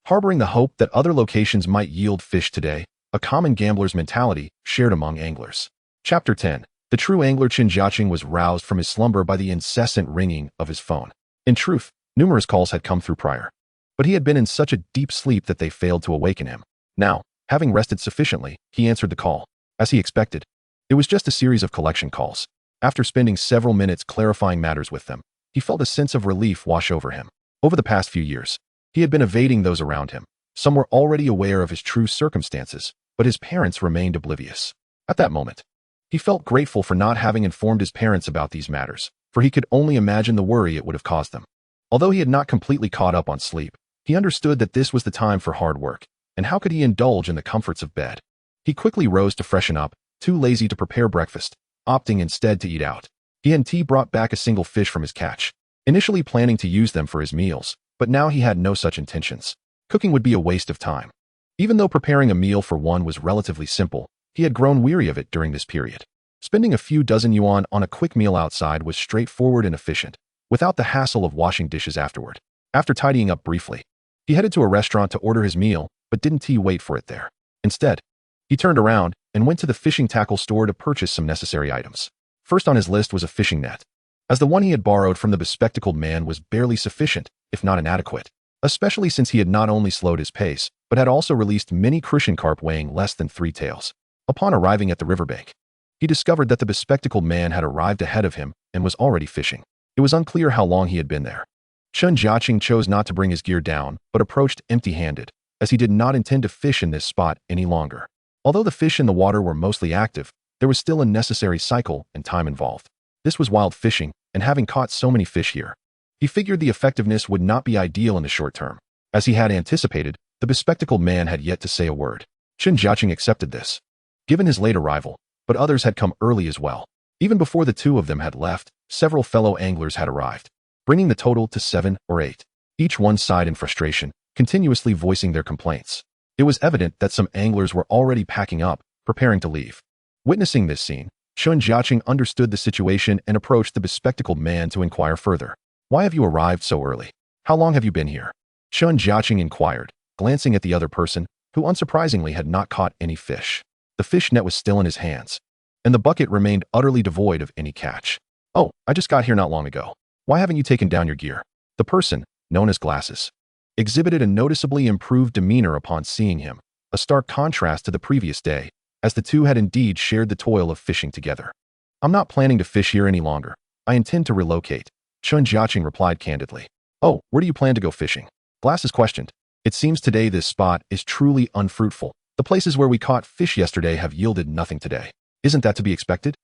Harboring the hope that other locations might yield fish today, a common gambler's mentality shared among anglers. Chapter 10. The true angler Chen Jiacheng was roused from his slumber by the incessant ringing of his phone. In truth, numerous calls had come through prior, but he had been in such a deep sleep that they failed to awaken him. Now, having rested sufficiently, he answered the call. As he expected, it was just a series of collection calls. After spending several minutes clarifying matters with them, he felt a sense of relief wash over him. Over the past few years, he had been evading those around him. Some were already aware of his true circumstances, but his parents remained oblivious. At that moment, he felt grateful for not having informed his parents about these matters, for he could only imagine the worry it would have caused them. Although he had not completely caught up on sleep, he understood that this was the time for hard work, and how could he indulge in the comforts of bed? He quickly rose to freshen up, too lazy to prepare breakfast, opting instead to eat out. He and T brought back a single fish from his catch, initially planning to use them for his meals, but now he had no such intentions. Cooking would be a waste of time. Even though preparing a meal for one was relatively simple, he had grown weary of it during this period. Spending a few dozen yuan on a quick meal outside was straightforward and efficient, without the hassle of washing dishes afterward. After tidying up briefly, he headed to a restaurant to order his meal, but didn't wait for it there. Instead, he turned around and went to the fishing tackle store to purchase some necessary items. First on his list was a fishing net. as the one he had borrowed from the bespectacled man was barely sufficient, if not inadequate, especially since he had not only slowed his pace, but had also released many crucian carp weighing less than 3 taels. Upon arriving at the riverbank, he discovered that the bespectacled man had arrived ahead of him and was already fishing. It was unclear how long he had been there. Chen Jiacheng chose not to bring his gear down, but approached empty-handed, as he did not intend to fish in this spot any longer. Although the fish in the water were mostly active, there was still a necessary cycle and time involved. This was wild fishing, and having caught so many fish here, he figured the effectiveness would not be ideal in the short term. As he had anticipated, the bespectacled man had yet to say a word. Chen Jiacheng accepted this, given his late arrival, but others had come early as well. Even before the two of them had left, several fellow anglers had arrived, bringing the total to 7 or 8. Each one sighed in frustration, continuously voicing their complaints. It was evident that some anglers were already packing up, preparing to leave. Witnessing this scene, Chen Jiacheng understood the situation and approached the bespectacled man to inquire further. "Why have you arrived so early? How long have you been here?" Chen Jiacheng inquired, glancing at the other person, who unsurprisingly had not caught any fish. The fish net was still in his hands, and the bucket remained utterly devoid of any catch. "Oh, I just got here not long ago. Why haven't you taken down your gear?" The person, known as Glasses, exhibited a noticeably improved demeanor upon seeing him, a stark contrast to the previous day, as the two had indeed shared the toil of fishing together. "I'm not planning to fish here any longer. I intend to relocate," Chen Jiacheng replied candidly. "Oh, where do you plan to go fishing?" Glasses questioned. "It seems today this spot is truly unfruitful. The places where we caught fish yesterday have yielded nothing today. Isn't that to be expected?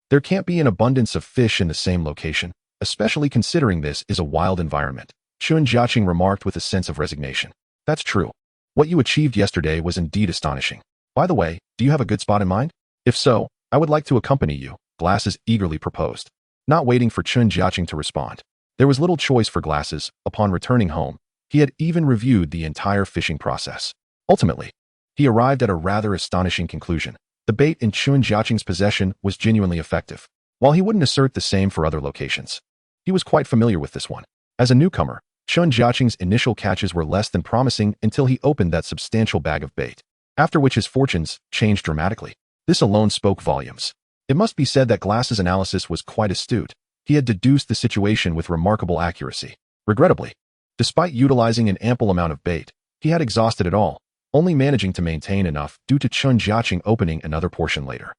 There can't be an abundance of fish in the same location, especially considering this is a wild environment," Chen Jiacheng remarked with a sense of resignation. "That's true. What you achieved yesterday was indeed astonishing. By the way, do you have a good spot in mind? If so, I would like to accompany you," Glasses eagerly proposed. Not waiting for Chen Jiacheng to respond, there was little choice for Glasses. Upon returning home, he had even reviewed the entire fishing process. Ultimately, he arrived at a rather astonishing conclusion. The bait in Chen Jiacheng's possession was genuinely effective. While he wouldn't assert the same for other locations, he was quite familiar with this one. As a newcomer, Chen Jiacheng's initial catches were less than promising until he opened that substantial bag of bait, after which his fortunes changed dramatically. This alone spoke volumes. It must be said that Glass's analysis was quite astute. He had deduced the situation with remarkable accuracy. Regrettably, despite utilizing an ample amount of bait, he had exhausted it all, only managing to maintain enough due to Chen Jiacheng opening another portion later.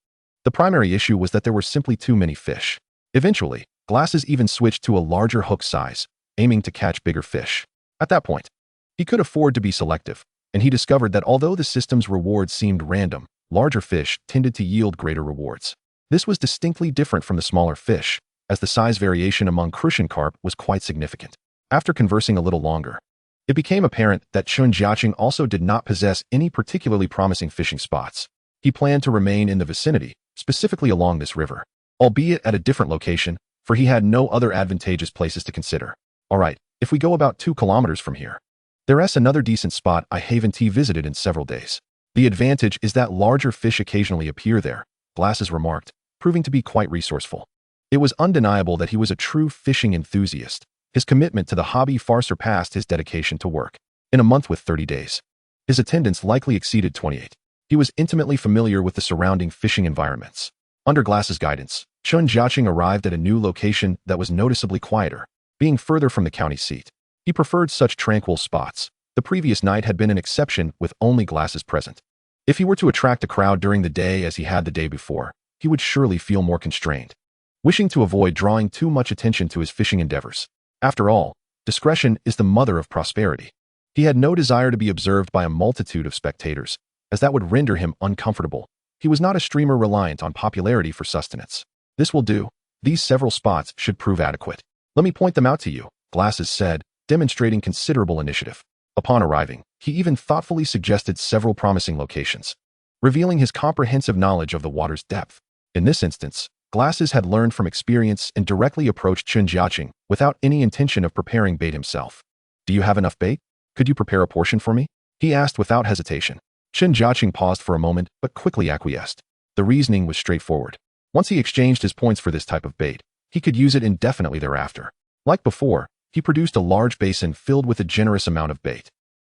The primary issue was that there were simply too many fish. Eventually, Glasses even switched to a larger hook size, aiming to catch bigger fish. At that point, he could afford to be selective, and he discovered that although the system's rewards seemed random, larger fish tended to yield greater rewards. This was distinctly different from the smaller fish, as the size variation among crucian carp was quite significant. After conversing a little longer, it became apparent that Chen Jiacheng also did not possess any particularly promising fishing spots. He planned to remain in the vicinity, specifically along this river, albeit at a different location, for he had no other advantageous places to consider. "All right, if we go about 2 kilometers from here, there's another decent spot I haven't visited in several days. The advantage is that larger fish occasionally appear there," Glasses remarked, proving to be quite resourceful. It was undeniable that he was a true fishing enthusiast. His commitment to the hobby far surpassed his dedication to work. In a month with 30 days, his attendance likely exceeded 28. He was intimately familiar with the surrounding fishing environments. Under Glass's guidance, Chen Jiacheng arrived at a new location that was noticeably quieter, being further from the county seat. He preferred such tranquil spots. The previous night had been an exception with only Glasses present. If he were to attract a crowd during the day as he had the day before, he would surely feel more constrained, wishing to avoid drawing too much attention to his fishing endeavors. After all, discretion is the mother of prosperity. He had no desire to be observed by a multitude of spectators, as that would render him uncomfortable. He was not a streamer reliant on popularity for sustenance. "This will do. These several spots should prove adequate. Let me point them out to you," Glasses said, demonstrating considerable initiative. Upon arriving, he even thoughtfully suggested several promising locations, revealing his comprehensive knowledge of the water's depth. In this instance, Glasses had learned from experience and directly approached Chen Jiacheng without any intention of preparing bait himself. "Do you have enough bait? Could you prepare a portion for me?" he asked without hesitation. Chen Jiacheng paused for a moment but quickly acquiesced. The reasoning was straightforward. Once he exchanged his points for this type of bait, he could use it indefinitely thereafter. Like before, he produced a large basin filled with a generous amount of bait.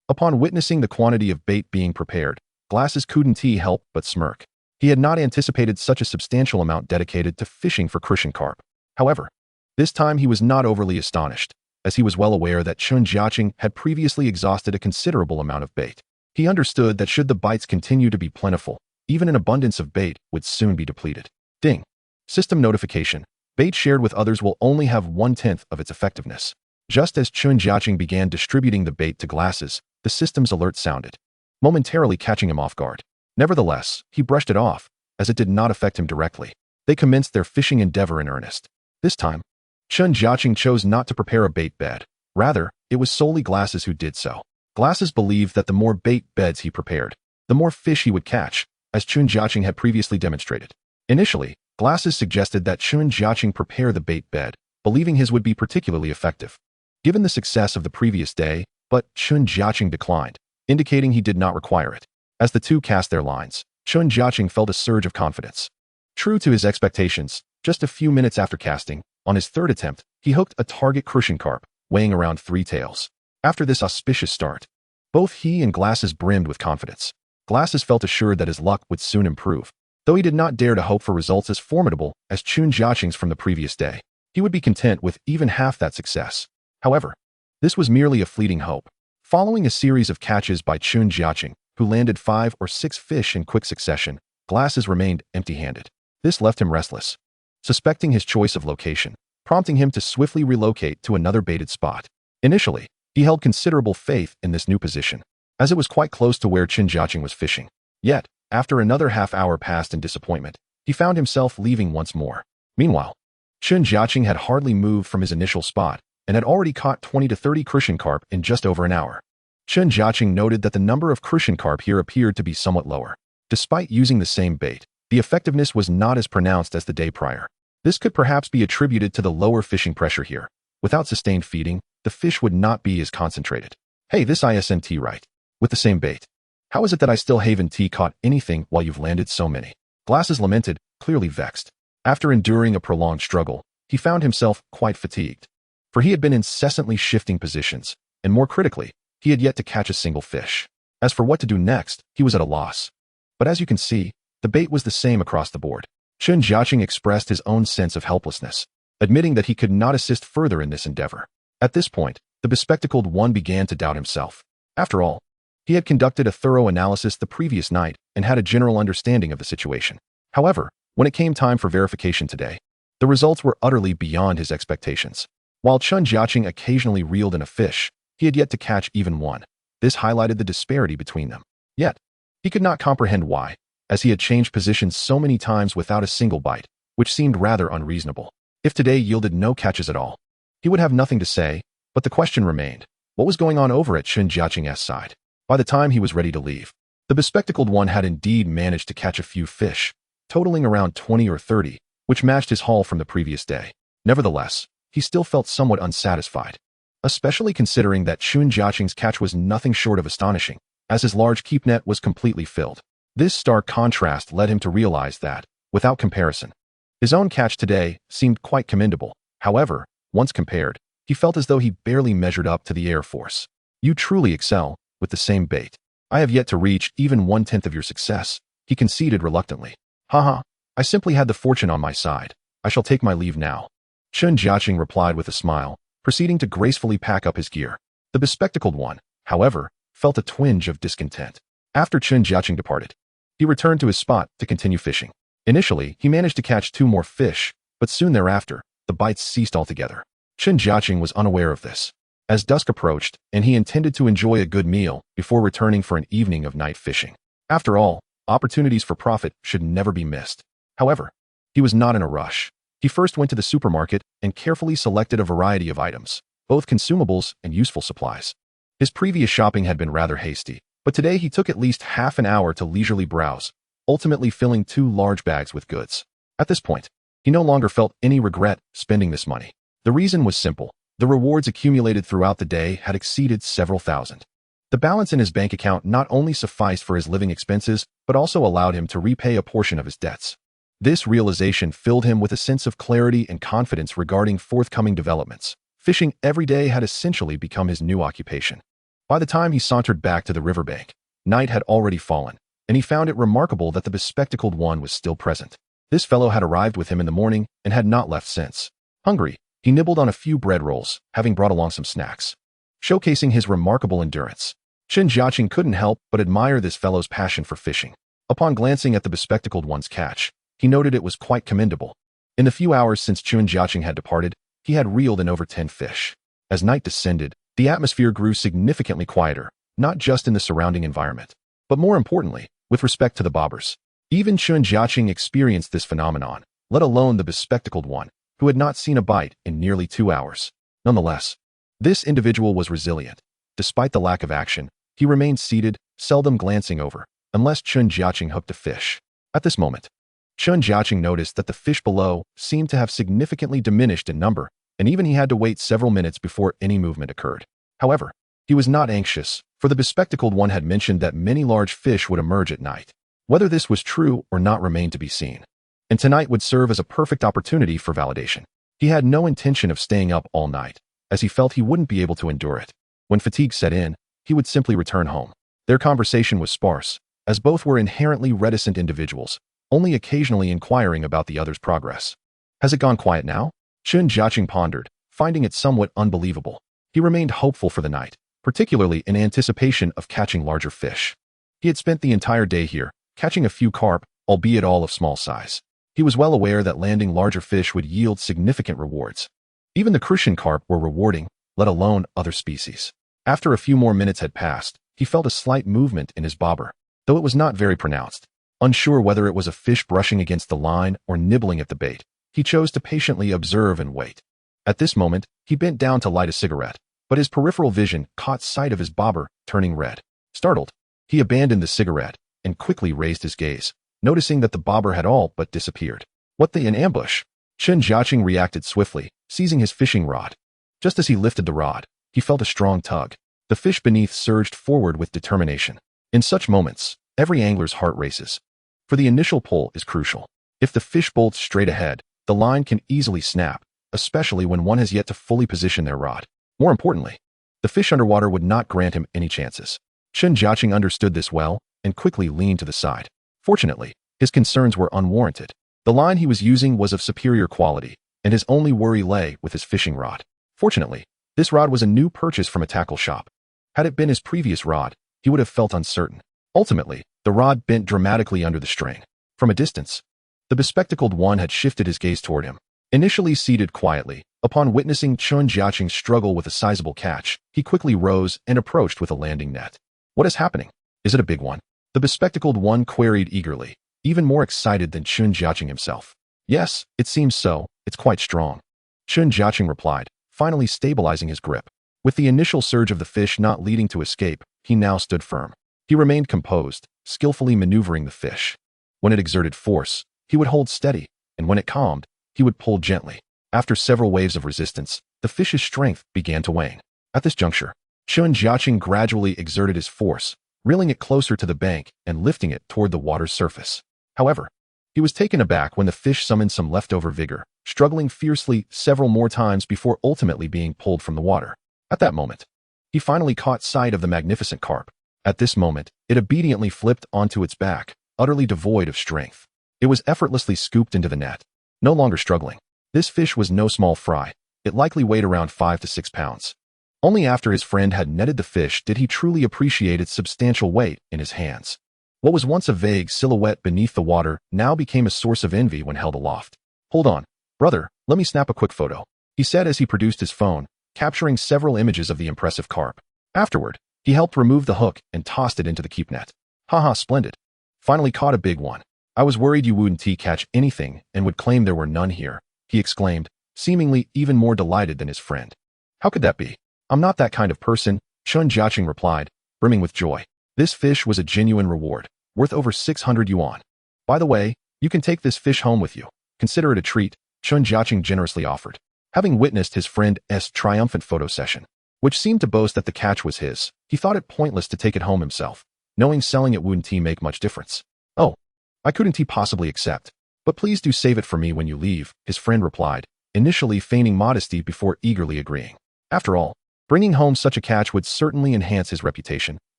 Upon witnessing the quantity of bait being prepared, Glasses couldn't help but smirk. He had not anticipated such a substantial amount dedicated to fishing for crucian carp. However, This time he was not overly astonished, as he was well aware that Chen Jiacheng had previously exhausted a considerable amount of bait. He understood that should the bites continue to be plentiful, even an abundance of bait would soon be depleted. Ding. System notification. Bait shared with others will only have 1/10 of its effectiveness. Just as Chen Jiacheng began distributing the bait to glasses, the system's alert sounded, momentarily catching him off guard. Nevertheless, he brushed it off, as it did not affect him directly. They commenced their fishing endeavor in earnest. This time, Chen Jiacheng chose not to prepare a bait bed. Rather, it was solely Glasses who did so. Glasses believed that the more bait beds he prepared, the more fish he would catch, as Chen Jiacheng had previously demonstrated. Initially, Glasses suggested that Chen Jiacheng prepare the bait bed, believing his would be particularly effective, given the success of the previous day, but Chen Jiacheng declined, indicating he did not require it. As the two cast their lines, Chen Jiacheng felt a surge of confidence. True to his expectations, just a few minutes after casting, on his third attempt, he hooked a target crucian carp, weighing around 3 taels. After this auspicious start, both he and Glasses brimmed with confidence. Glasses felt assured that his luck would soon improve, though he did not dare to hope for results as formidable as Chen Jiacheng's from the previous day. He would be content with even half that success. However, this was merely a fleeting hope. Following a series of catches by Chen Jiacheng, who landed 5 or 6 fish in quick succession, Glasses remained empty-handed. This left him restless, suspecting his choice of location, prompting him to swiftly relocate to another baited spot. Initially, he held considerable faith in this new position, as it was quite close to where Chen Jiacheng was fishing. Yet, after another half-hour passed in disappointment, he found himself leaving once more. Meanwhile, Chen Jiacheng had hardly moved from his initial spot and had already caught 20 to 30 crucian carp in just over an hour. Chen Jiacheng noted that the number of crucian carp here appeared to be somewhat lower. Despite using the same bait, the effectiveness was not as pronounced as the day prior. This could perhaps be attributed to the lower fishing pressure here. Without sustained feeding, the fish would not be as concentrated. Hey, this isn't right. With the same bait. How is it that I still haven't caught anything while you've landed so many? Glasses lamented, clearly vexed. After enduring a prolonged struggle, he found himself quite fatigued. For he had been incessantly shifting positions, and more critically, he had yet to catch a single fish. As for what to do next, he was at a loss. But as you can see, the bait was the same across the board. Chen Jiacheng expressed his own sense of helplessness, admitting that he could not assist further in this endeavor. At this point, the bespectacled one began to doubt himself. After all, he had conducted a thorough analysis the previous night and had a general understanding of the situation. However, when it came time for verification today, the results were utterly beyond his expectations. While Chen Jiacheng occasionally reeled in a fish, he had yet to catch even one. This highlighted the disparity between them. Yet, he could not comprehend why, as he had changed positions so many times without a single bite, which seemed rather unreasonable. If today yielded no catches at all, he would have nothing to say, but the question remained, what was going on over at Chen Jiacheng's side? By the time he was ready to leave, the bespectacled one had indeed managed to catch a few fish, totaling around 20 or 30, which matched his haul from the previous day. Nevertheless, he still felt somewhat unsatisfied, especially considering that Chen Jiacheng's catch was nothing short of astonishing, as his large keep net was completely filled. This stark contrast led him to realize that, without comparison, his own catch today seemed quite commendable. However, once compared, he felt as though he barely measured up to the Air Force. You truly excel, with the same bait. I have yet to reach even 1/10 of your success, he conceded reluctantly. Haha, I simply had the fortune on my side. I shall take my leave now. Chen Jiacheng replied with a smile, proceeding to gracefully pack up his gear. The bespectacled one, however, felt a twinge of discontent. After Chen Jiacheng departed, he returned to his spot to continue fishing. Initially, he managed to catch 2 more fish, but soon thereafter, the bites ceased altogether. Chen Jiacheng was unaware of this, as dusk approached and he intended to enjoy a good meal before returning for an evening of night fishing. After all, opportunities for profit should never be missed. However, he was not in a rush. He first went to the supermarket and carefully selected a variety of items, both consumables and useful supplies. His previous shopping had been rather hasty, but today he took at least half an hour to leisurely browse, ultimately filling 2 large bags with goods. At this point, he no longer felt any regret spending this money. The reason was simple. The rewards accumulated throughout the day had exceeded several thousand. The balance in his bank account not only sufficed for his living expenses, but also allowed him to repay a portion of his debts. This realization filled him with a sense of clarity and confidence regarding forthcoming developments. Fishing every day had essentially become his new occupation. By the time he sauntered back to the riverbank, night had already fallen, and he found it remarkable that the bespectacled one was still present. This fellow had arrived with him in the morning and had not left since. Hungry, He nibbled on a few bread rolls, having brought along some snacks, showcasing his remarkable endurance. Chen Jiacheng couldn't help but admire this fellow's passion for fishing. Upon glancing at the bespectacled one's catch, he noted it was quite commendable. In the few hours since Chen Jiacheng had departed, he had reeled in over 10 fish. As night descended, the atmosphere grew significantly quieter, not just in the surrounding environment, but more importantly, with respect to the bobbers. Even Chen Jiacheng experienced this phenomenon, let alone the bespectacled one, who had not seen a bite in nearly 2 hours. Nonetheless, this individual was resilient. Despite the lack of action, he remained seated, seldom glancing over, unless Chen Jiacheng hooked a fish. At this moment, Chen Jiacheng noticed that the fish below seemed to have significantly diminished in number, and even he had to wait several minutes before any movement occurred. However, he was not anxious, for the bespectacled one had mentioned that many large fish would emerge at night. Whether this was true or not remained to be seen. And tonight would serve as a perfect opportunity for validation. He had no intention of staying up all night, as he felt he wouldn't be able to endure it. When fatigue set in, he would simply return home. Their conversation was sparse, as both were inherently reticent individuals, only occasionally inquiring about the other's progress. Has it gone quiet now? Chen Jiacheng pondered, finding it somewhat unbelievable. He remained hopeful for the night, particularly in anticipation of catching larger fish. He had spent the entire day here, catching a few carp, albeit all of small size. He was well aware that landing larger fish would yield significant rewards. Even the crucian carp were rewarding, let alone other species. After a few more minutes had passed, he felt a slight movement in his bobber, though it was not very pronounced. Unsure whether it was a fish brushing against the line or nibbling at the bait, he chose to patiently observe and wait. At this moment, he bent down to light a cigarette, but his peripheral vision caught sight of his bobber turning red. Startled, he abandoned the cigarette and quickly raised his gaze, noticing that the bobber had all but disappeared. What an ambush! Chen Jiacheng reacted swiftly, seizing his fishing rod. Just as he lifted the rod, he felt a strong tug. The fish beneath surged forward with determination. In such moments, every angler's heart races. For the initial pull is crucial. If the fish bolts straight ahead, the line can easily snap, especially when one has yet to fully position their rod. More importantly, the fish underwater would not grant him any chances. Chen Jiacheng understood this well and quickly leaned to the side. Fortunately, his concerns were unwarranted. The line he was using was of superior quality, and his only worry lay with his fishing rod. Fortunately, this rod was a new purchase from a tackle shop. Had it been his previous rod, he would have felt uncertain. Ultimately, the rod bent dramatically under the strain. From a distance, the bespectacled one had shifted his gaze toward him. Initially seated quietly, upon witnessing Chen Jiacheng struggle with a sizable catch, he quickly rose and approached with a landing net. What is happening? Is it a big one? The bespectacled one queried eagerly, even more excited than Chen Jiacheng himself. Yes, it seems so, it's quite strong. Chen Jiacheng replied, finally stabilizing his grip. With the initial surge of the fish not leading to escape, he now stood firm. He remained composed, skillfully maneuvering the fish. When it exerted force, he would hold steady, and when it calmed, he would pull gently. After several waves of resistance, the fish's strength began to wane. At this juncture, Chen Jiacheng gradually exerted his force, reeling it closer to the bank and lifting it toward the water's surface. However, he was taken aback when the fish summoned some leftover vigor, struggling fiercely several more times before ultimately being pulled from the water. At that moment, he finally caught sight of the magnificent carp. At this moment, it obediently flipped onto its back, utterly devoid of strength. It was effortlessly scooped into the net. No longer struggling. This fish was no small fry. It likely weighed around 5 to 6 pounds. Only after his friend had netted the fish did he truly appreciate its substantial weight in his hands. What was once a vague silhouette beneath the water now became a source of envy when held aloft. Hold on, brother, let me snap a quick photo, he said as he produced his phone, capturing several images of the impressive carp. Afterward, he helped remove the hook and tossed it into the keep net. Haha, splendid. Finally caught a big one. I was worried you wouldn't catch anything and would claim there were none here, he exclaimed, seemingly even more delighted than his friend. How could that be? I'm not that kind of person, Chen Jiacheng replied, brimming with joy. This fish was a genuine reward, worth over 600 yuan. By the way, you can take this fish home with you. Consider it a treat, Chen Jiacheng generously offered. Having witnessed his friend's triumphant photo session, which seemed to boast that the catch was his, he thought it pointless to take it home himself, knowing selling it wouldn't make much difference. Oh, I couldn't possibly accept, but please do save it for me when you leave, his friend replied, initially feigning modesty before eagerly agreeing. After all, bringing home such a catch would certainly enhance his reputation,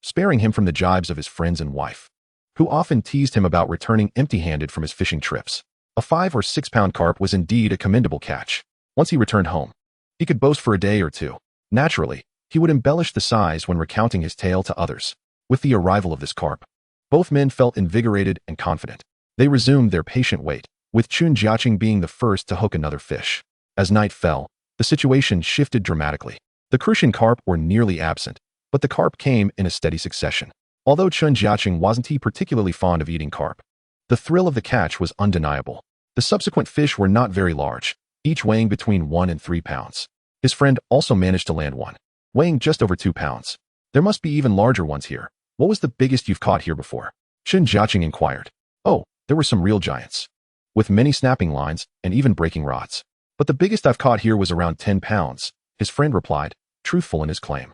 sparing him from the jibes of his friends and wife, who often teased him about returning empty-handed from his fishing trips. A 5 or 6 pound carp was indeed a commendable catch. Once he returned home, He could boast for a day or two. Naturally, he would embellish the size when recounting his tale to others. With the arrival of this carp, both men felt invigorated and confident. They resumed their patient wait, with Chen Jiacheng being the first to hook another fish. As night fell, the situation shifted dramatically. The crucian carp were nearly absent, but the carp came in a steady succession. Although Chen Jiacheng wasn't particularly fond of eating carp, the thrill of the catch was undeniable. The subsequent fish were not very large, each weighing between 1 and 3 pounds. His friend also managed to land one, weighing just over 2 pounds. There must be even larger ones here. What was the biggest you've caught here before? Chen Jiacheng inquired. Oh, there were some real giants, with many snapping lines and even breaking rods. But the biggest I've caught here was around 10 pounds, his friend replied, truthful in his claim.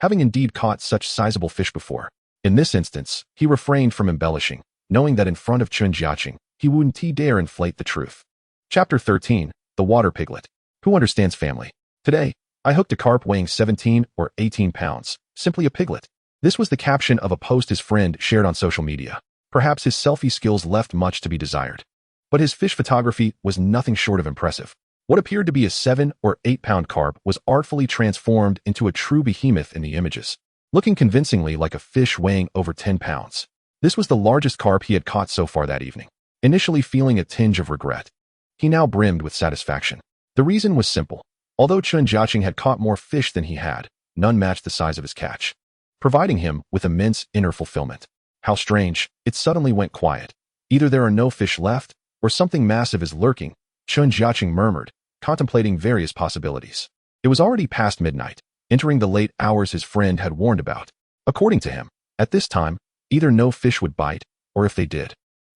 Having indeed caught such sizable fish before. In this instance, he refrained from embellishing, knowing that in front of Chen Jiacheng, he wouldn't dare inflate the truth. Chapter 13, The Water Piglet. Who understands family? Today, I hooked a carp weighing 17 or 18 pounds, simply a piglet. This was the caption of a post his friend shared on social media. Perhaps his selfie skills left much to be desired. But his fish photography was nothing short of impressive. What appeared to be a 7 or 8 pound carp was artfully transformed into a true behemoth in the images, looking convincingly like a fish weighing over 10 pounds. This was the largest carp he had caught so far that evening. Initially feeling a tinge of regret, he now brimmed with satisfaction. The reason was simple. Although Chen Jiacheng had caught more fish than he had, none matched the size of his catch, providing him with immense inner fulfillment. How strange, it suddenly went quiet. Either there are no fish left, or something massive is lurking, Chen Jiacheng murmured, contemplating various possibilities. It was already past midnight, entering the late hours his friend had warned about. According to him, at this time, either no fish would bite, or if they did,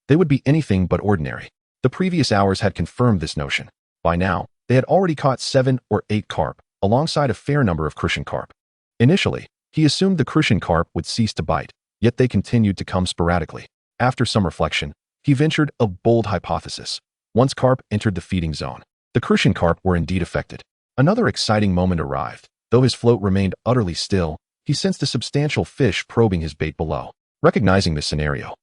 they would be anything but ordinary. The previous hours had confirmed this notion. By now, they had already caught 7 or 8 carp, alongside a fair number of crucian carp. Initially, he assumed the crucian carp would cease to bite, yet they continued to come sporadically. After some reflection, he ventured a bold hypothesis. Once carp entered the feeding zone, the crucian carp were indeed affected. Another exciting moment arrived. Though his float remained utterly still, he sensed a substantial fish probing his bait below. Recognizing this scenario,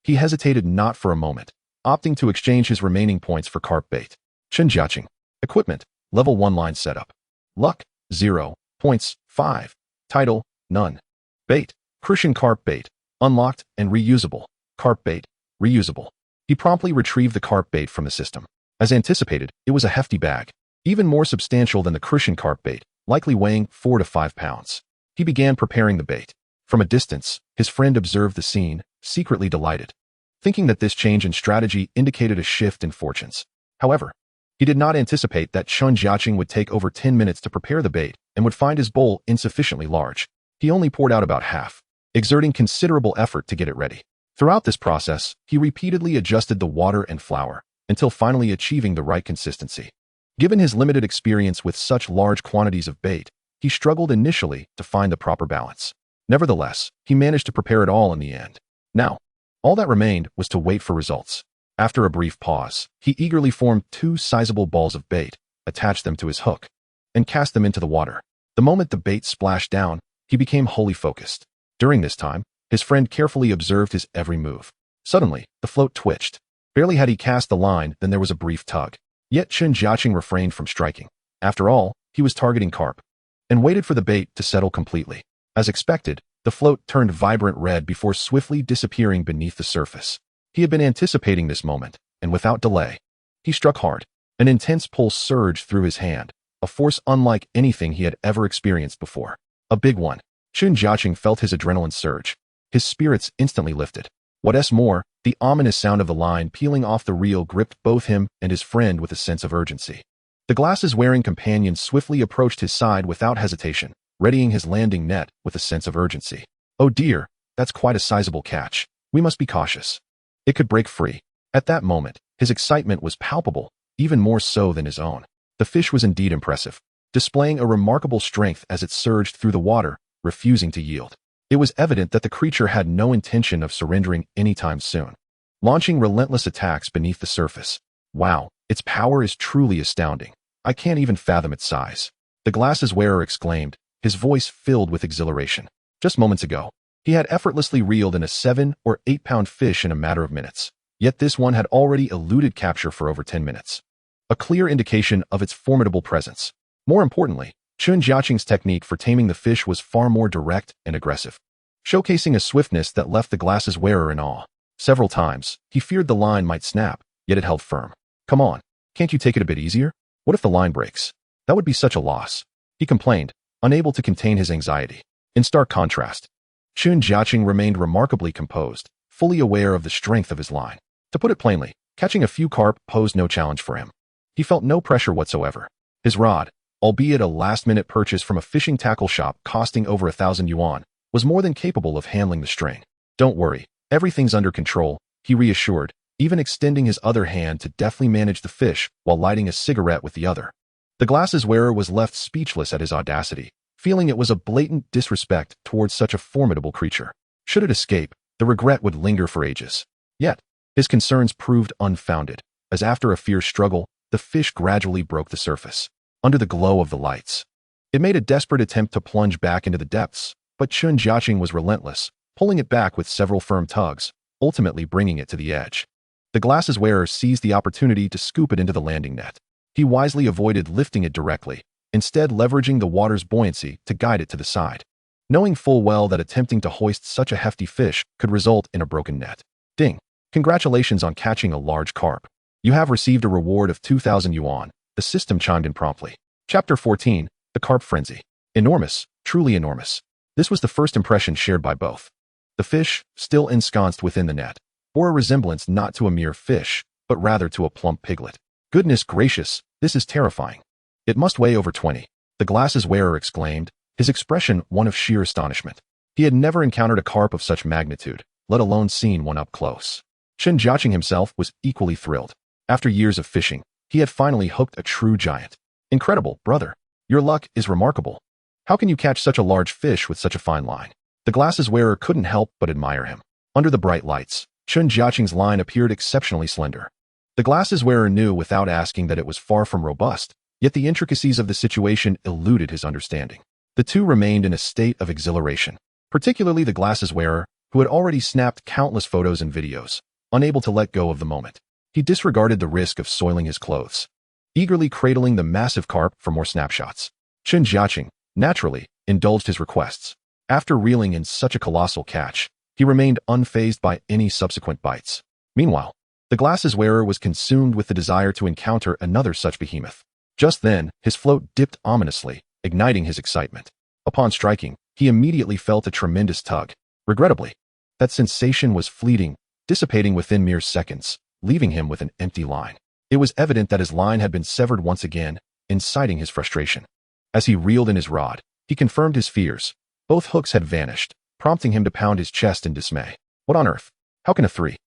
he hesitated not for a moment, opting to exchange his remaining points for carp bait. Chen Jiacheng. Equipment, Level 1 line setup. Luck, 0. Points, 5. Title, none. Bait, crucian carp bait. Unlocked and reusable. Carp bait, reusable. He promptly retrieved the carp bait from the system. As anticipated, it was a hefty bag, even more substantial than the crucian carp bait, likely weighing 4 to 5 pounds. He began preparing the bait. From a distance, his friend observed the scene, secretly delighted, thinking that this change in strategy indicated a shift in fortunes. However, he did not anticipate that Chen Jiacheng would take over 10 minutes to prepare the bait and would find his bowl insufficiently large. He only poured out about half, exerting considerable effort to get it ready. Throughout this process, he repeatedly adjusted the water and flour, until finally achieving the right consistency. Given his limited experience with such large quantities of bait, he struggled initially to find the proper balance. Nevertheless, he managed to prepare it all in the end. Now, all that remained was to wait for results. After a brief pause, he eagerly formed 2 sizable balls of bait, attached them to his hook, and cast them into the water. The moment the bait splashed down, he became wholly focused. During this time, his friend carefully observed his every move. Suddenly, the float twitched. Barely had he cast the line than there was a brief tug. Yet Chen Jiacheng refrained from striking. After all, he was targeting carp, and waited for the bait to settle completely. As expected, the float turned vibrant red before swiftly disappearing beneath the surface. He had been anticipating this moment, and without delay, he struck hard. An intense pull surged through his hand, a force unlike anything he had ever experienced before. A big one. Chen Jiacheng felt his adrenaline surge. His spirits instantly lifted. What's more, the ominous sound of the line peeling off the reel gripped both him and his friend with a sense of urgency. The glasses-wearing companion swiftly approached his side without hesitation, readying his landing net with a sense of urgency. Oh dear, that's quite a sizable catch. We must be cautious. It could break free. At that moment, his excitement was palpable, even more so than his own. The fish was indeed impressive, displaying a remarkable strength as it surged through the water, refusing to yield. It was evident that the creature had no intention of surrendering anytime soon, launching relentless attacks beneath the surface. Wow, its power is truly astounding. I can't even fathom its size. The glasses wearer exclaimed, his voice filled with exhilaration. Just moments ago, he had effortlessly reeled in a 7 or 8 pound fish in a matter of minutes. Yet this one had already eluded capture for over 10 minutes. A clear indication of its formidable presence. More importantly, Chen Jiacheng's technique for taming the fish was far more direct and aggressive, showcasing a swiftness that left the glasses wearer in awe. Several times, he feared the line might snap, yet it held firm. "Come on, can't you take it a bit easier? What if the line breaks? That would be such a loss," he complained, unable to contain his anxiety. In stark contrast, Chen Jiacheng remained remarkably composed, fully aware of the strength of his line. To put it plainly, catching a few carp posed no challenge for him. He felt no pressure whatsoever. His rod, albeit a last-minute purchase from a fishing tackle shop costing over 1,000 yuan, was more than capable of handling the string. "Don't worry, everything's under control," he reassured, even extending his other hand to deftly manage the fish while lighting a cigarette with the other. The glasses wearer was left speechless at his audacity, feeling it was a blatant disrespect towards such a formidable creature. Should it escape, the regret would linger for ages. Yet, his concerns proved unfounded, as after a fierce struggle, the fish gradually broke the surface. Under the glow of the lights, it made a desperate attempt to plunge back into the depths, but Chen Jiacheng was relentless, pulling it back with several firm tugs, ultimately bringing it to the edge. The glasses wearer seized the opportunity to scoop it into the landing net. He wisely avoided lifting it directly, instead leveraging the water's buoyancy to guide it to the side, knowing full well that attempting to hoist such a hefty fish could result in a broken net. "Ding! Congratulations on catching a large carp. You have received a reward of 2,000 yuan. The system chimed in promptly. Chapter 14, The Carp Frenzy. Enormous, truly enormous. This was the first impression shared by both. The fish, still ensconced within the net, bore a resemblance not to a mere fish, but rather to a plump piglet. Goodness gracious, this is terrifying. It must weigh over 20. The glasses wearer exclaimed, his expression one of sheer astonishment. He had never encountered a carp of such magnitude, let alone seen one up close. Chen Jiacheng himself was equally thrilled. After years of fishing, he had finally hooked a true giant. "Incredible, brother. Your luck is remarkable. How can you catch such a large fish with such a fine line?" The glasses wearer couldn't help but admire him. Under the bright lights, Chen Jiacheng's line appeared exceptionally slender. The glasses wearer knew without asking that it was far from robust, yet the intricacies of the situation eluded his understanding. The two remained in a state of exhilaration, particularly the glasses wearer, who had already snapped countless photos and videos, unable to let go of the moment. He disregarded the risk of soiling his clothes, eagerly cradling the massive carp for more snapshots. Chen Jiacheng, naturally, indulged his requests. After reeling in such a colossal catch, he remained unfazed by any subsequent bites. Meanwhile, the glasses wearer was consumed with the desire to encounter another such behemoth. Just then, his float dipped ominously, igniting his excitement. Upon striking, he immediately felt a tremendous tug. Regrettably, that sensation was fleeting, dissipating within mere seconds, leaving him with an empty line. It was evident that his line had been severed once again, inciting his frustration. As he reeled in his rod, he confirmed his fears. Both hooks had vanished, prompting him to pound his chest in dismay. What on earth? How can a 3-0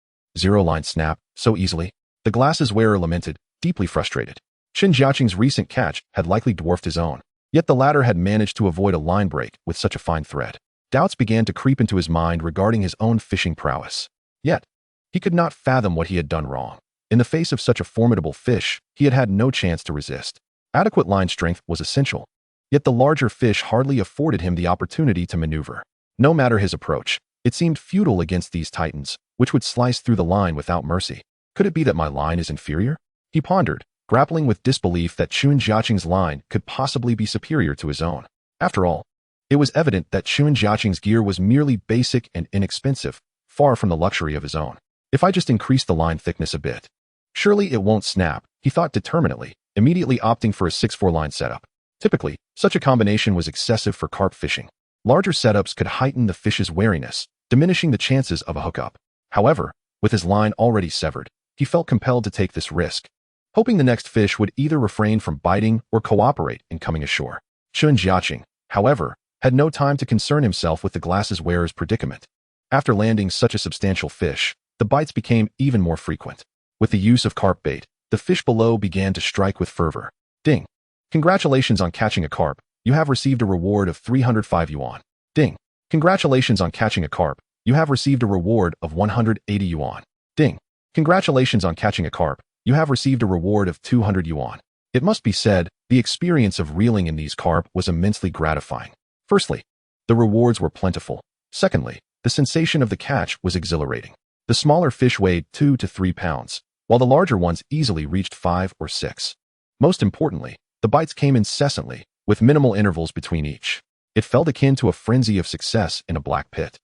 line snap so easily? The glasses wearer lamented, deeply frustrated. Chen Jiacheng's recent catch had likely dwarfed his own, yet the latter had managed to avoid a line break with such a fine thread. Doubts began to creep into his mind regarding his own fishing prowess. Yet, he could not fathom what he had done wrong. In the face of such a formidable fish, he had had no chance to resist. Adequate line strength was essential, yet the larger fish hardly afforded him the opportunity to maneuver. No matter his approach, it seemed futile against these titans, which would slice through the line without mercy. Could it be that my line is inferior? He pondered, grappling with disbelief that Chen Jiacheng's line could possibly be superior to his own. After all, it was evident that Chen Jiacheng's gear was merely basic and inexpensive, far from the luxury of his own. If I just increase the line thickness a bit, surely it won't snap, he thought determinedly, immediately opting for a 6-4 line setup. Typically, such a combination was excessive for carp fishing. Larger setups could heighten the fish's wariness, diminishing the chances of a hookup. However, with his line already severed, he felt compelled to take this risk, hoping the next fish would either refrain from biting or cooperate in coming ashore. Chen Jiacheng, however, had no time to concern himself with the glasses wearer's predicament. After landing such a substantial fish, the bites became even more frequent. With the use of carp bait, the fish below began to strike with fervor. Ding! Congratulations on catching a carp. You have received a reward of 305 yuan. Ding! Congratulations on catching a carp. You have received a reward of 180 yuan. Ding! Congratulations on catching a carp. You have received a reward of 200 yuan. It must be said, the experience of reeling in these carp was immensely gratifying. Firstly, the rewards were plentiful. Secondly, the sensation of the catch was exhilarating. The smaller fish weighed 2 to 3 pounds, while the larger ones easily reached 5 or 6. Most importantly, The bites came incessantly, with minimal intervals between each. It felt akin to a frenzy of success in a black pit.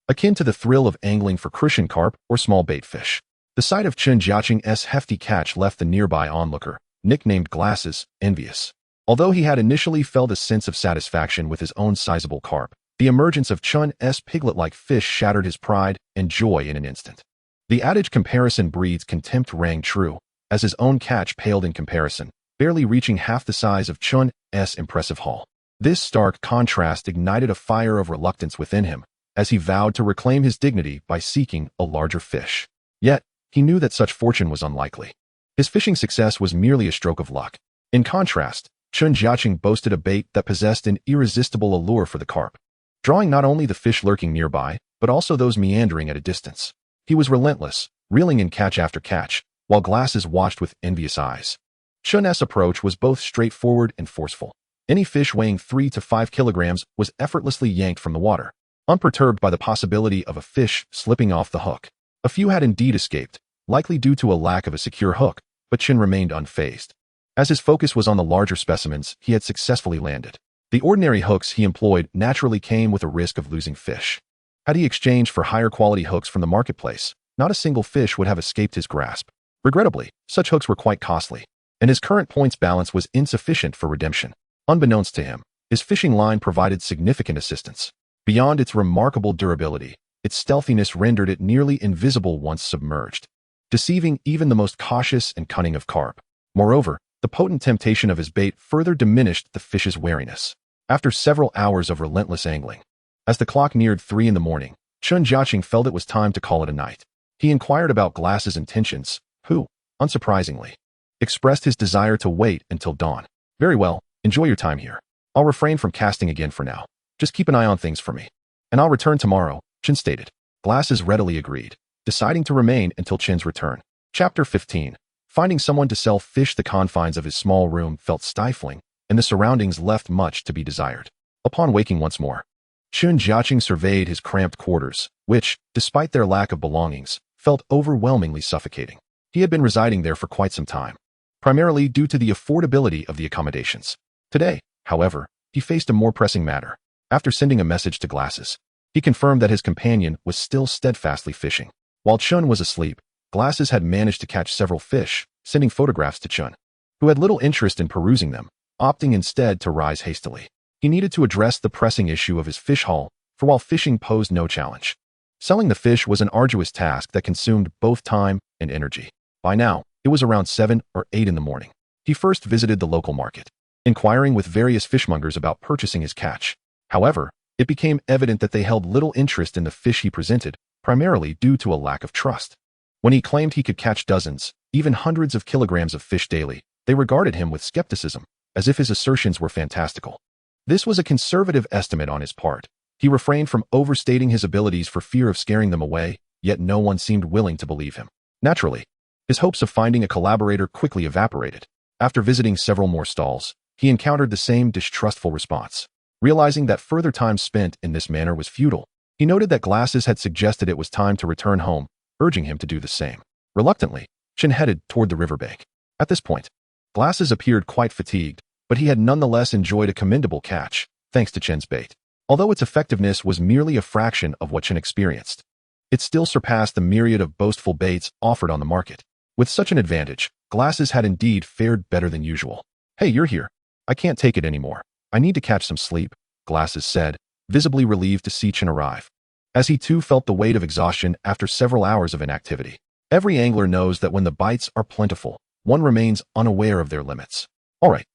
Akin to the thrill of angling for crucian carp or small bait fish. The sight of Chen Jiacheng's hefty catch left the nearby onlooker, nicknamed Glasses, envious. Although he had initially felt a sense of satisfaction with his own sizable carp, the emergence of Chen's piglet-like fish shattered his pride and joy in an instant. The adage comparison breeds contempt rang true, as his own catch paled in comparison, barely reaching half the size of Chen's impressive haul. This stark contrast ignited a fire of reluctance within him, as he vowed to reclaim his dignity by seeking a larger fish. Yet, he knew that such fortune was unlikely. His fishing success was merely a stroke of luck. In contrast, Chen Jiacheng boasted a bait that possessed an irresistible allure for the carp, drawing not only the fish lurking nearby, but also those meandering at a distance. He was relentless, reeling in catch after catch, while Glasses watched with envious eyes. Chen's approach was both straightforward and forceful. Any fish weighing 3 to 5 kilograms was effortlessly yanked from the water, unperturbed by the possibility of a fish slipping off the hook. A few had indeed escaped, likely due to a lack of a secure hook, but Chen remained unfazed. As his focus was on the larger specimens he had successfully landed, the ordinary hooks he employed naturally came with a risk of losing fish. Had he exchanged for higher quality hooks from the marketplace, not a single fish would have escaped his grasp. Regrettably, such hooks were quite costly, and his current points balance was insufficient for redemption. Unbeknownst to him, his fishing line provided significant assistance. Beyond its remarkable durability, its stealthiness rendered it nearly invisible once submerged, deceiving even the most cautious and cunning of carp. Moreover, the potent temptation of his bait further diminished the fish's wariness. After several hours of relentless angling, as the clock neared 3 in the morning, Chen Jiacheng felt it was time to call it a night. He inquired about Glass's intentions, who, unsurprisingly, expressed his desire to wait until dawn. Very well, enjoy your time here. I'll refrain from casting again for now. Just keep an eye on things for me. And I'll return tomorrow, Chen stated. Glasses readily agreed, deciding to remain until Chen's return. Chapter 15. Finding someone to sell fish. The confines of his small room felt stifling, and the surroundings left much to be desired. Upon waking once more, Chen Jiacheng surveyed his cramped quarters, which, despite their lack of belongings, felt overwhelmingly suffocating. He had been residing there for quite some time, primarily due to the affordability of the accommodations. Today, however, he faced a more pressing matter. After sending a message to Glasses, he confirmed that his companion was still steadfastly fishing. While Chen was asleep, Glasses had managed to catch several fish, sending photographs to Chen, who had little interest in perusing them, opting instead to rise hastily. He needed to address the pressing issue of his fish haul, for while fishing posed no challenge, selling the fish was an arduous task that consumed both time and energy. By now, it was around 7 or 8 in the morning. He first visited the local market, inquiring with various fishmongers about purchasing his catch. However, it became evident that they held little interest in the fish he presented, primarily due to a lack of trust. When he claimed he could catch dozens, even hundreds of kilograms of fish daily, they regarded him with skepticism, as if his assertions were fantastical. This was a conservative estimate on his part. He refrained from overstating his abilities for fear of scaring them away, yet no one seemed willing to believe him. Naturally, his hopes of finding a collaborator quickly evaporated. After visiting several more stalls, he encountered the same distrustful response. Realizing that further time spent in this manner was futile, he noted that Glasses had suggested it was time to return home, urging him to do the same. Reluctantly, Chen headed toward the riverbank. At this point, Glasses appeared quite fatigued, but he had nonetheless enjoyed a commendable catch, thanks to Chen's bait. Although its effectiveness was merely a fraction of what Chen experienced, it still surpassed the myriad of boastful baits offered on the market. With such an advantage, Glasses had indeed fared better than usual. "Hey, you're here. I can't take it anymore. I need to catch some sleep," Glasses said, visibly relieved to see Chen arrive, as he too felt the weight of exhaustion after several hours of inactivity. Every angler knows that when the bites are plentiful, one remains unaware of their limits. "All right,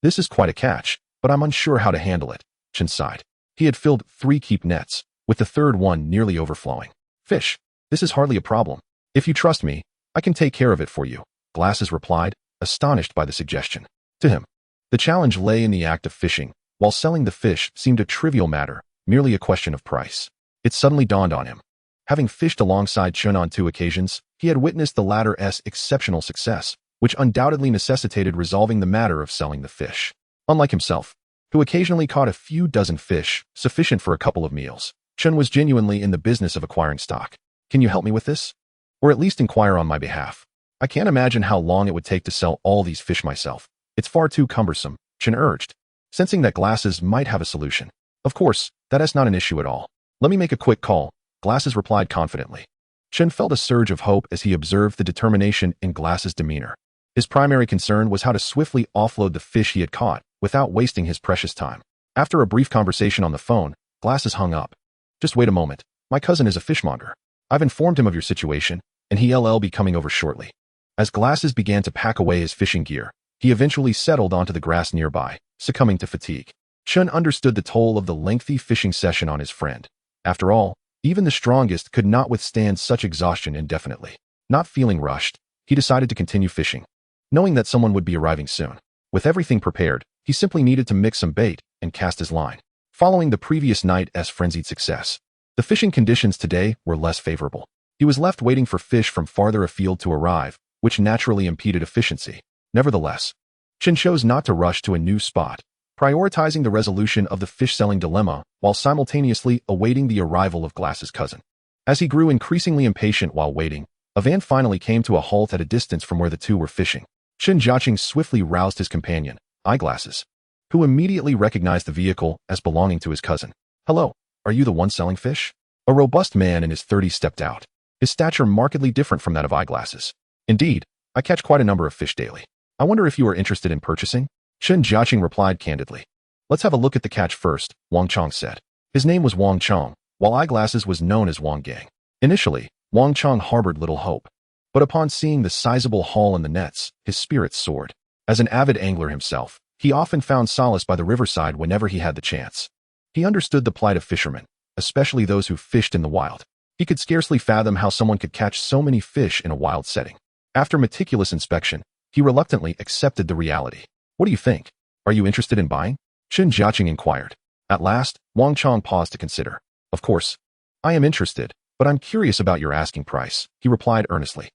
this is quite a catch, but I'm unsure how to handle it," Chen sighed. He had filled 3 keep nets, with the third one nearly overflowing. "Fish, this is hardly a problem. If you trust me, I can take care of it for you," Glasses replied, astonished by the suggestion. To him, the challenge lay in the act of fishing, while selling the fish seemed a trivial matter, merely a question of price. It suddenly dawned on him. Having fished alongside Chen on 2 occasions, he had witnessed the latter's exceptional success, which undoubtedly necessitated resolving the matter of selling the fish. Unlike himself, who occasionally caught a few dozen fish, sufficient for a couple of meals, Chen was genuinely in the business of acquiring stock. "Can you help me with this? Or at least inquire on my behalf? I can't imagine how long it would take to sell all these fish myself," It's far too cumbersome, Chen urged, sensing that Glasses might have a solution. Of course, that is not an issue at all. Let me make a quick call, Glasses replied confidently. Chen felt a surge of hope as he observed the determination in Glasses' demeanor. His primary concern was how to swiftly offload the fish he had caught without wasting his precious time. After a brief conversation on the phone, Glasses hung up. Just wait a moment. My cousin is a fishmonger. I've informed him of your situation, and he'll be coming over shortly. As Glasses began to pack away his fishing gear, he eventually settled onto the grass nearby, succumbing to fatigue. Chen understood the toll of the lengthy fishing session on his friend. After all, even the strongest could not withstand such exhaustion indefinitely. Not feeling rushed, he decided to continue fishing, knowing that someone would be arriving soon. With everything prepared, he simply needed to mix some bait and cast his line. Following the previous night's frenzied success, the fishing conditions today were less favorable. He was left waiting for fish from farther afield to arrive, which naturally impeded efficiency. Nevertheless, Chen chose not to rush to a new spot, prioritizing the resolution of the fish-selling dilemma while simultaneously awaiting the arrival of Glasses' cousin. As he grew increasingly impatient while waiting, a van finally came to a halt at a distance from where the two were fishing. Chen Jiacheng swiftly roused his companion, Eyeglasses, who immediately recognized the vehicle as belonging to his cousin. Hello, are you the one selling fish? A robust man in his 30s stepped out, his stature markedly different from that of Eyeglasses. Indeed, I catch quite a number of fish daily. I wonder if you are interested in purchasing? Chen Jiacheng replied candidly. Let's have a look at the catch first, Wang Chong said. His name was Wang Chong, while Eyeglasses was known as Wang Gang. Initially, Wang Chong harbored little hope, but upon seeing the sizable haul in the nets, his spirits soared. As an avid angler himself, he often found solace by the riverside whenever he had the chance. He understood the plight of fishermen, especially those who fished in the wild. He could scarcely fathom how someone could catch so many fish in a wild setting. After meticulous inspection, he reluctantly accepted the reality. What do you think? Are you interested in buying? Chen Jiacheng inquired. At last, Wang Chong paused to consider. Of course, I am interested, but I'm curious about your asking price, he replied earnestly.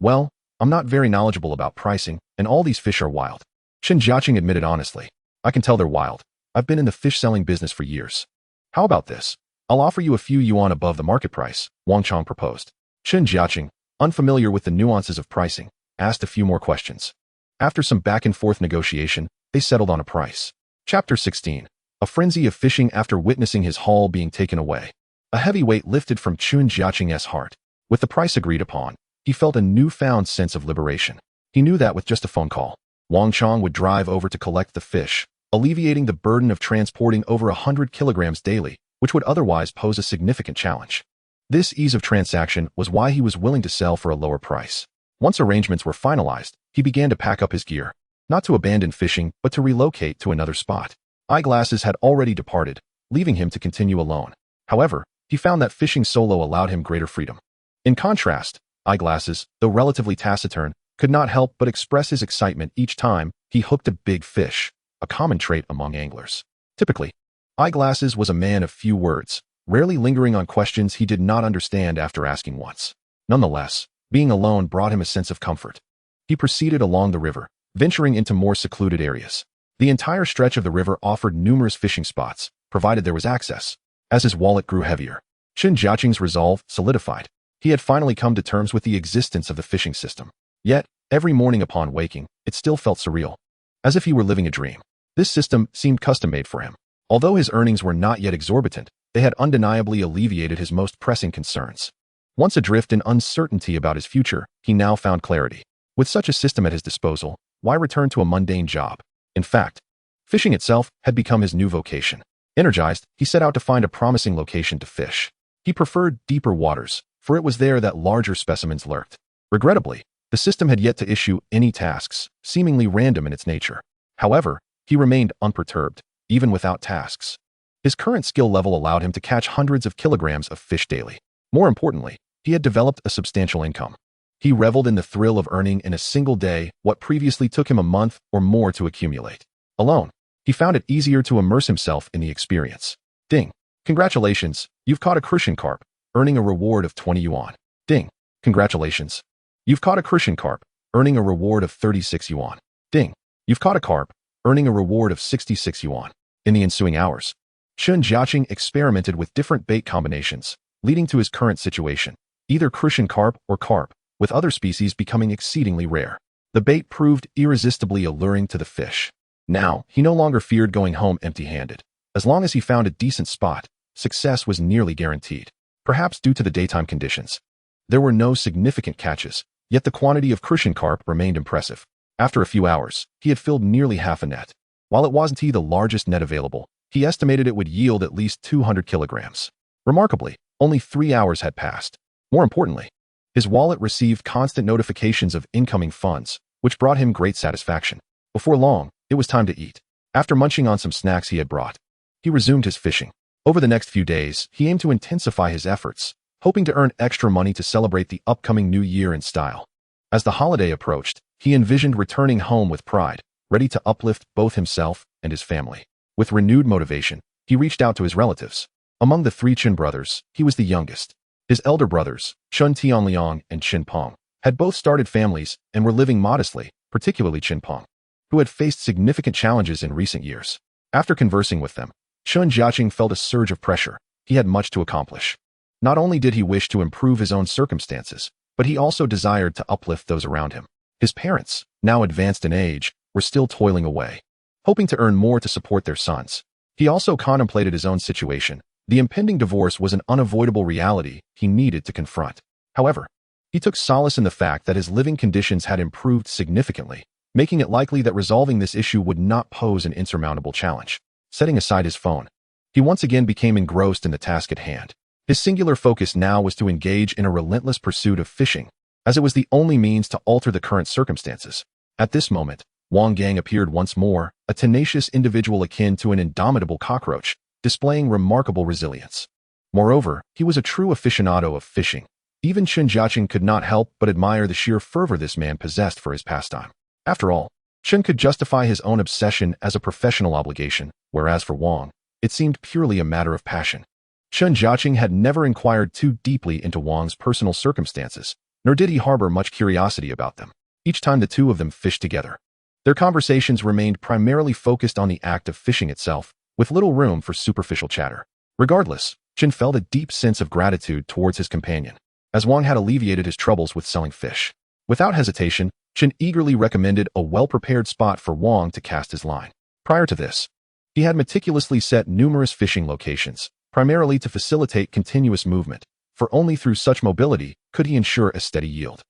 Well, I'm not very knowledgeable about pricing, and all these fish are wild. Chen Jiacheng admitted honestly. I can tell they're wild. I've been in the fish-selling business for years. How about this? I'll offer you a few yuan above the market price, Wang Chong proposed. Chen Jiacheng, unfamiliar with the nuances of pricing, asked a few more questions. After some back-and-forth negotiation, they settled on a price. Chapter 16. A frenzy of fishing after witnessing his haul being taken away. A heavy weight lifted from Chen Jiacheng's heart. With the price agreed upon, he felt a newfound sense of liberation. He knew that with just a phone call, Wang Chong would drive over to collect the fish, alleviating the burden of transporting over 100 kilograms daily, which would otherwise pose a significant challenge. This ease of transaction was why he was willing to sell for a lower price. Once arrangements were finalized, he began to pack up his gear, not to abandon fishing, but to relocate to another spot. Eyeglasses had already departed, leaving him to continue alone. However, he found that fishing solo allowed him greater freedom. In contrast, Eyeglasses, though relatively taciturn, could not help but express his excitement each time he hooked a big fish, a common trait among anglers. Typically, Eyeglasses was a man of few words, rarely lingering on questions he did not understand after asking once. Nonetheless, being alone brought him a sense of comfort. He proceeded along the river, venturing into more secluded areas. The entire stretch of the river offered numerous fishing spots, provided there was access. As his wallet grew heavier, Chen Jiacheng's resolve solidified. He had finally come to terms with the existence of the fishing system. Yet, every morning upon waking, it still felt surreal, as if he were living a dream. This system seemed custom-made for him. Although his earnings were not yet exorbitant, they had undeniably alleviated his most pressing concerns. Once adrift in uncertainty about his future, he now found clarity. With such a system at his disposal, why return to a mundane job? In fact, fishing itself had become his new vocation. Energized, he set out to find a promising location to fish. He preferred deeper waters, for it was there that larger specimens lurked. Regrettably, the system had yet to issue any tasks, seemingly random in its nature. However, he remained unperturbed, even without tasks. His current skill level allowed him to catch hundreds of kilograms of fish daily. More importantly, he had developed a substantial income. He reveled in the thrill of earning in a single day what previously took him a month or more to accumulate. Alone, he found it easier to immerse himself in the experience. Ding. Congratulations, you've caught a crucian carp, earning a reward of 20 yuan. Ding. Congratulations. You've caught a crucian carp, earning a reward of 36 yuan. Ding. You've caught a carp, earning a reward of 66 yuan. In the ensuing hours, Chen Jiacheng experimented with different bait combinations, leading to his current situation, either crucian carp or carp, with other species becoming exceedingly rare. The bait proved irresistibly alluring to the fish. Now, he no longer feared going home empty-handed. As long as he found a decent spot, success was nearly guaranteed. Perhaps due to the daytime conditions, there were no significant catches, yet the quantity of crucian carp remained impressive. After a few hours, he had filled nearly half a net. While it wasn't the largest net available, he estimated it would yield at least 200 kilograms. Remarkably, only 3 hours had passed. More importantly, his wallet received constant notifications of incoming funds, which brought him great satisfaction. Before long, it was time to eat. After munching on some snacks he had brought, he resumed his fishing. Over the next few days, he aimed to intensify his efforts, hoping to earn extra money to celebrate the upcoming new year in style. As the holiday approached, he envisioned returning home with pride, ready to uplift both himself and his family. With renewed motivation, he reached out to his relatives. Among the 3 Chen brothers, he was the youngest. His elder brothers, Chen Tianliang and Chen Peng, had both started families and were living modestly, particularly Chen Peng, who had faced significant challenges in recent years. After conversing with them, Chen Jiacheng felt a surge of pressure. He had much to accomplish. Not only did he wish to improve his own circumstances, but he also desired to uplift those around him. His parents, now advanced in age, were still toiling away, hoping to earn more to support their sons. He also contemplated his own situation. The impending divorce was an unavoidable reality he needed to confront. However, he took solace in the fact that his living conditions had improved significantly, making it likely that resolving this issue would not pose an insurmountable challenge. Setting aside his phone, he once again became engrossed in the task at hand. His singular focus now was to engage in a relentless pursuit of fishing, as it was the only means to alter the current circumstances. At this moment, Wang Gang appeared once more, a tenacious individual akin to an indomitable cockroach, displaying remarkable resilience. Moreover, he was a true aficionado of fishing. Even Chen Jiacheng could not help but admire the sheer fervor this man possessed for his pastime. After all, Chen could justify his own obsession as a professional obligation, whereas for Wang, it seemed purely a matter of passion. Chen Jiacheng had never inquired too deeply into Wang's personal circumstances, nor did he harbor much curiosity about them. Each time the two of them fished together, their conversations remained primarily focused on the act of fishing itself, with little room for superficial chatter. Regardless, Chen felt a deep sense of gratitude towards his companion, as Wang had alleviated his troubles with selling fish. Without hesitation, Chen eagerly recommended a well-prepared spot for Wang to cast his line. Prior to this, he had meticulously set numerous fishing locations, primarily to facilitate continuous movement, for only through such mobility could he ensure a steady yield.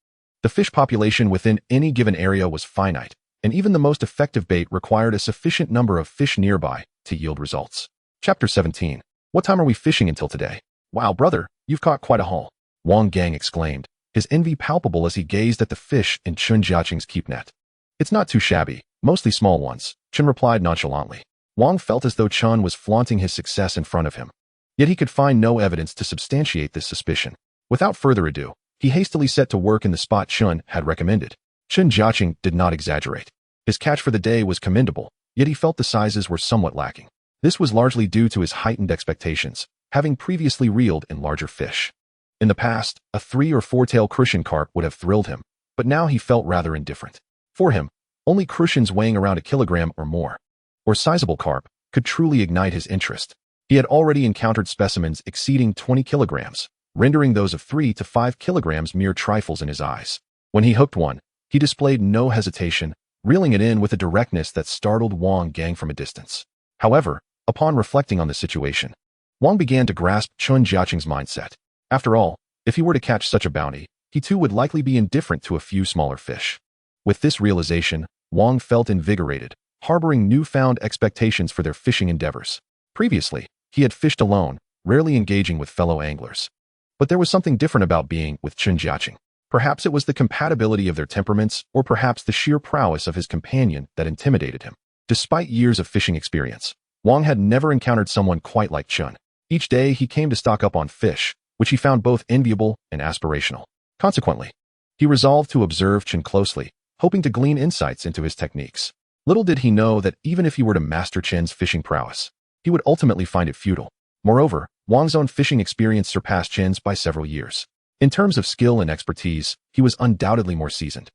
The fish population within any given area was finite, and even the most effective bait required a sufficient number of fish nearby to yield results. Chapter 17. What time are we fishing until today? Wow, brother, you've caught quite a haul, Wang Gang exclaimed, his envy palpable as he gazed at the fish in Chen Jiacheng's keep net. It's not too shabby, mostly small ones, Chen replied nonchalantly. Wang felt as though Chen was flaunting his success in front of him. Yet he could find no evidence to substantiate this suspicion. Without further ado, he hastily set to work in the spot Chen had recommended. Chen Jiacheng did not exaggerate. His catch for the day was commendable, yet he felt the sizes were somewhat lacking. This was largely due to his heightened expectations, having previously reeled in larger fish. In the past, a 3- or 4-tail crucian carp would have thrilled him, but now he felt rather indifferent. For him, only crucians weighing around a kilogram or more, or sizable carp, could truly ignite his interest. He had already encountered specimens exceeding 20 kilograms, rendering those of 3 to 5 kilograms mere trifles in his eyes. When he hooked one, he displayed no hesitation, reeling it in with a directness that startled Wang Gang from a distance. However, upon reflecting on the situation, Wang began to grasp Chen Jiacheng's mindset. After all, if he were to catch such a bounty, he too would likely be indifferent to a few smaller fish. With this realization, Wang felt invigorated, harboring newfound expectations for their fishing endeavors. Previously, he had fished alone, rarely engaging with fellow anglers. But there was something different about being with Chen Jiacheng. Perhaps it was the compatibility of their temperaments, or perhaps the sheer prowess of his companion that intimidated him. Despite years of fishing experience, Wang had never encountered someone quite like Chen. Each day he came to stock up on fish, which he found both enviable and aspirational. Consequently, he resolved to observe Chen closely, hoping to glean insights into his techniques. Little did he know that even if he were to master Chen's fishing prowess, he would ultimately find it futile. Moreover, Wang's own fishing experience surpassed Chen's by several years. In terms of skill and expertise, he was undoubtedly more seasoned.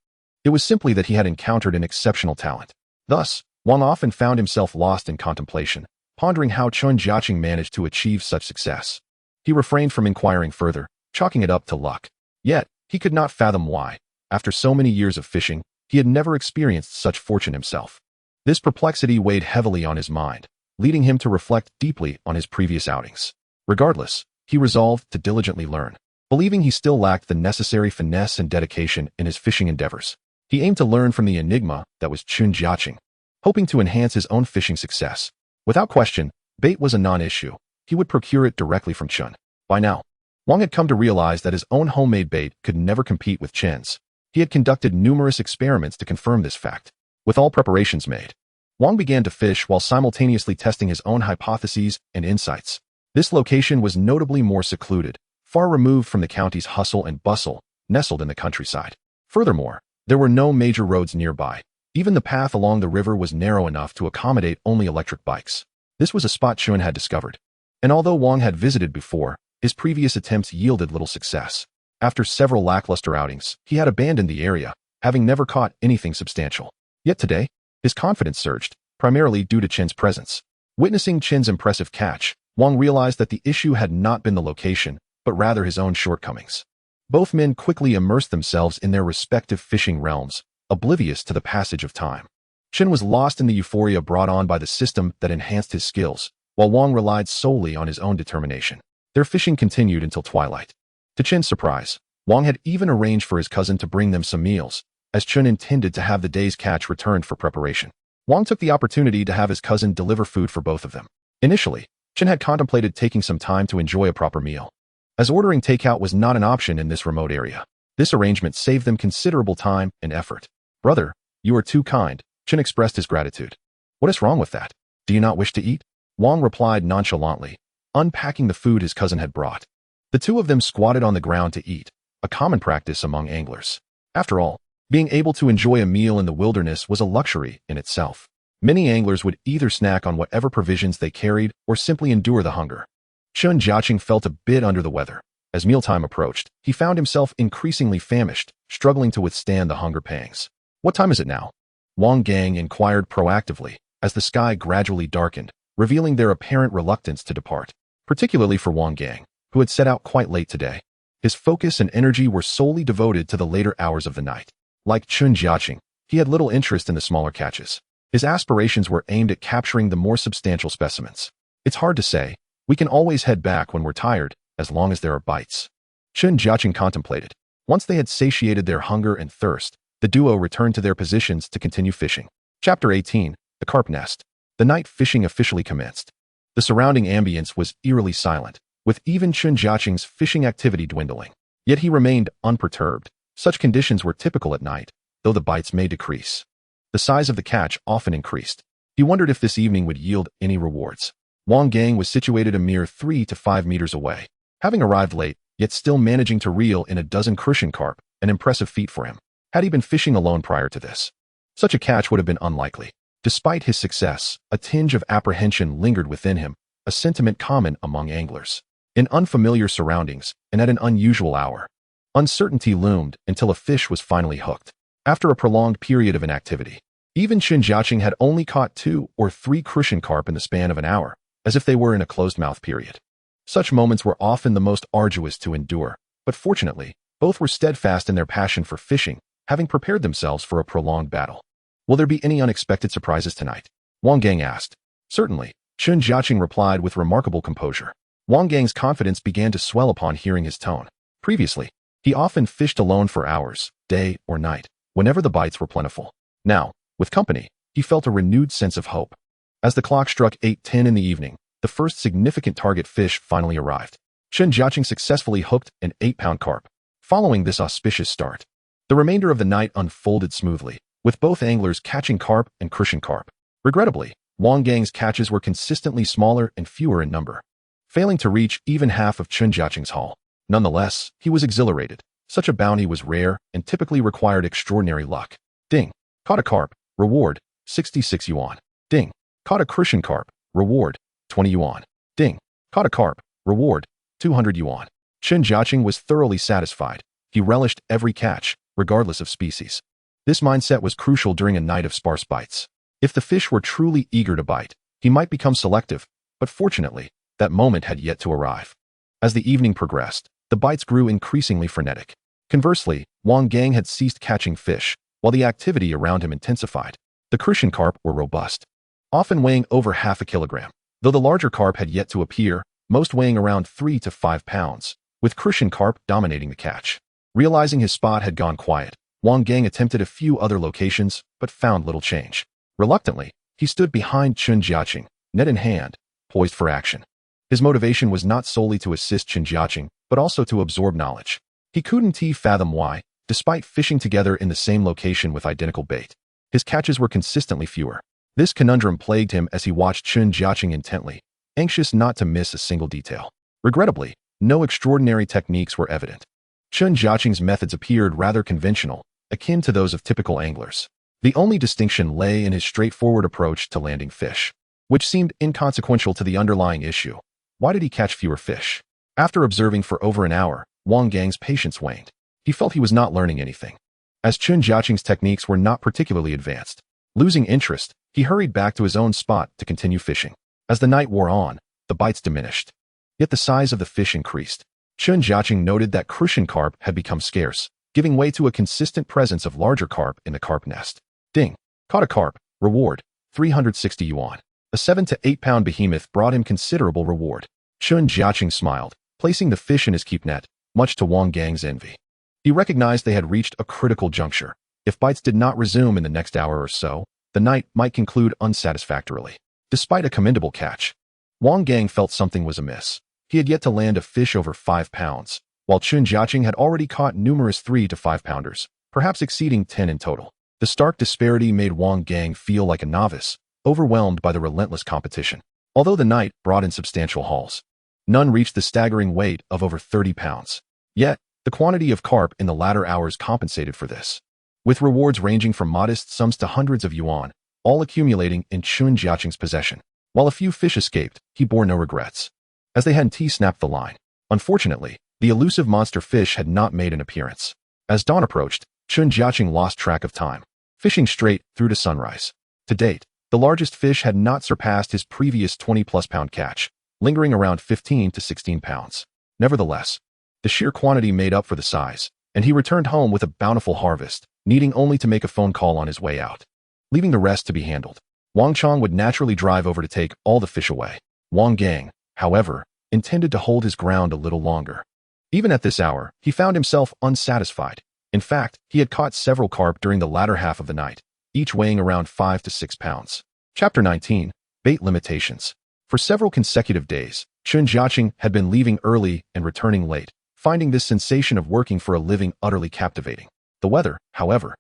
It was simply that he had encountered an exceptional talent. Thus, Wang often found himself lost in contemplation, pondering how Chen Jiacheng managed to achieve such success. He refrained from inquiring further, chalking it up to luck. Yet, he could not fathom why, after so many years of fishing, He had never experienced such fortune himself. This perplexity weighed heavily on his mind, leading him to reflect deeply on his previous outings. Regardless, he resolved to diligently learn. Believing he still lacked the necessary finesse and dedication in his fishing endeavors, he aimed to learn from the enigma that was Chen Jiacheng, hoping to enhance his own fishing success. Without question, bait was a non-issue. He would procure it directly from Chen. By now, Wang had come to realize that his own homemade bait could never compete with Chen's. He had conducted numerous experiments to confirm this fact. With all preparations made, Wang began to fish while simultaneously testing his own hypotheses and insights. This location was notably more secluded, far removed from the county's hustle and bustle, nestled in the countryside. Furthermore, there were no major roads nearby. Even the path along the river was narrow enough to accommodate only electric bikes. This was a spot Chen had discovered. And although Wang had visited before, his previous attempts yielded little success. After several lackluster outings, he had abandoned the area, having never caught anything substantial. Yet today, his confidence surged, primarily due to Chen's presence. Witnessing Chen's impressive catch, Wang realized that the issue had not been the location, but rather his own shortcomings. Both men quickly immersed themselves in their respective fishing realms, oblivious to the passage of time. Chen was lost in the euphoria brought on by the system that enhanced his skills, while Wang relied solely on his own determination. Their fishing continued until twilight. To Chen's surprise, Wang had even arranged for his cousin to bring them some meals, as Chen intended to have the day's catch returned for preparation. Wang took the opportunity to have his cousin deliver food for both of them. Initially, Chen had contemplated taking some time to enjoy a proper meal, as ordering takeout was not an option in this remote area. This arrangement saved them considerable time and effort. "Brother, you are too kind," Chen expressed his gratitude. "What is wrong with that? Do you not wish to eat?" Wang replied nonchalantly, unpacking the food his cousin had brought. The two of them squatted on the ground to eat, a common practice among anglers. After all, being able to enjoy a meal in the wilderness was a luxury in itself. Many anglers would either snack on whatever provisions they carried or simply endure the hunger. Chen Jiacheng felt a bit under the weather. As mealtime approached, he found himself increasingly famished, struggling to withstand the hunger pangs. "What time is it now?" Wang Gang inquired proactively, as the sky gradually darkened, revealing their apparent reluctance to depart. Particularly for Wang Gang, who had set out quite late today. His focus and energy were solely devoted to the later hours of the night. Like Chen Jiacheng, he had little interest in the smaller catches. His aspirations were aimed at capturing the more substantial specimens. "It's hard to say. We can always head back when we're tired, as long as there are bites." Chen Jiacheng contemplated. Once they had satiated their hunger and thirst, the duo returned to their positions to continue fishing. Chapter 18, The Carp Nest. The night fishing officially commenced. The surrounding ambience was eerily silent, with even Chen Jiacheng's fishing activity dwindling. Yet he remained unperturbed. Such conditions were typical at night, though the bites may decrease. The size of the catch often increased. He wondered if this evening would yield any rewards. Wang Gang was situated a mere 3 to 5 meters away. Having arrived late, yet still managing to reel in a dozen crucian carp, an impressive feat for him. Had he been fishing alone prior to this, such a catch would have been unlikely. Despite his success, a tinge of apprehension lingered within him, a sentiment common among anglers. In unfamiliar surroundings, and at an unusual hour, uncertainty loomed until a fish was finally hooked. After a prolonged period of inactivity, even Chen Jiacheng had only caught 2 or 3 crucian carp in the span of an hour, as if they were in a closed-mouth period. Such moments were often the most arduous to endure, but fortunately, both were steadfast in their passion for fishing, having prepared themselves for a prolonged battle. "Will there be any unexpected surprises tonight?" Wang Gang asked. "Certainly," Chen Jiacheng replied with remarkable composure. Wang Gang's confidence began to swell upon hearing his tone. Previously, he often fished alone for hours, day or night, whenever the bites were plentiful. Now, with company, he felt a renewed sense of hope. As the clock struck 8:10 in the evening, the first significant target fish finally arrived. Chen Jiacheng successfully hooked an 8-pound carp. Following this auspicious start, the remainder of the night unfolded smoothly, with both anglers catching carp and crucian carp. Regrettably, Wang Gang's catches were consistently smaller and fewer in number, failing to reach even half of Chen Jiacheng's haul. Nonetheless, he was exhilarated. Such a bounty was rare and typically required extraordinary luck. Ding. Caught a carp. Reward, 66 yuan. Ding. Caught a crucian carp. Reward, 20 yuan. Ding. Caught a carp. Reward, 200 yuan. Chen Jiacheng was thoroughly satisfied. He relished every catch, regardless of species. This mindset was crucial during a night of sparse bites. If the fish were truly eager to bite, he might become selective, but fortunately, that moment had yet to arrive. As the evening progressed, the bites grew increasingly frenetic. Conversely, Wang Gang had ceased catching fish, while the activity around him intensified. The crucian carp were robust, often weighing over half a kilogram, though the larger carp had yet to appear, most weighing around 3 to 5 pounds, with crucian carp dominating the catch. Realizing his spot had gone quiet, Wang Gang attempted a few other locations, but found little change. Reluctantly, he stood behind Chen Jiacheng, net in hand, poised for action. His motivation was not solely to assist Chen Jiacheng, but also to absorb knowledge. He couldn't fathom why, despite fishing together in the same location with identical bait, his catches were consistently fewer. This conundrum plagued him as he watched Chen Jiacheng intently, anxious not to miss a single detail. Regrettably, no extraordinary techniques were evident. Chen Jiacheng's methods appeared rather conventional, akin to those of typical anglers. The only distinction lay in his straightforward approach to landing fish, which seemed inconsequential to the underlying issue. Why did he catch fewer fish? After observing for over an hour, Wang Gang's patience waned. He felt he was not learning anything, as Chen Jiacheng's techniques were not particularly advanced. Losing interest, he hurried back to his own spot to continue fishing. As the night wore on, the bites diminished, yet the size of the fish increased. Chen Jiacheng noted that crucian carp had become scarce, giving way to a consistent presence of larger carp in the carp nest. Ding! Caught a carp. Reward, 360 yuan. A 7 to 8 pound behemoth brought him considerable reward. Chen Jiacheng smiled, placing the fish in his keep net, much to Wang Gang's envy. He recognized they had reached a critical juncture. If bites did not resume in the next hour or so, the night might conclude unsatisfactorily. Despite a commendable catch, Wang Gang felt something was amiss. He had yet to land a fish over 5 pounds, while Chen Jiacheng had already caught numerous 3 to 5 pounders, perhaps exceeding 10 in total. The stark disparity made Wang Gang feel like a novice, overwhelmed by the relentless competition. Although the night brought in substantial hauls, none reached the staggering weight of over 30 pounds. Yet, the quantity of carp in the latter hours compensated for this, with rewards ranging from modest sums to hundreds of yuan, all accumulating in Chen Jiacheng's possession. While a few fish escaped, he bore no regrets, as they hadn't snapped the line. Unfortunately, the elusive monster fish had not made an appearance. As dawn approached, Chen Jiacheng lost track of time, fishing straight through to sunrise. To date, the largest fish had not surpassed his previous 20-plus pound catch, lingering around 15 to 16 pounds. Nevertheless, the sheer quantity made up for the size, and he returned home with a bountiful harvest, needing only to make a phone call on his way out, leaving the rest to be handled. Wang Chong would naturally drive over to take all the fish away. Wang Gang, however, intended to hold his ground a little longer. Even at this hour, he found himself unsatisfied. In fact, he had caught several carp during the latter half of the night, each weighing around 5 to 6 pounds. Chapter 19. Bait Limitations. For several consecutive days, Chen Jiacheng had been leaving early and returning late, finding this sensation of working for a living utterly captivating. The weather, however,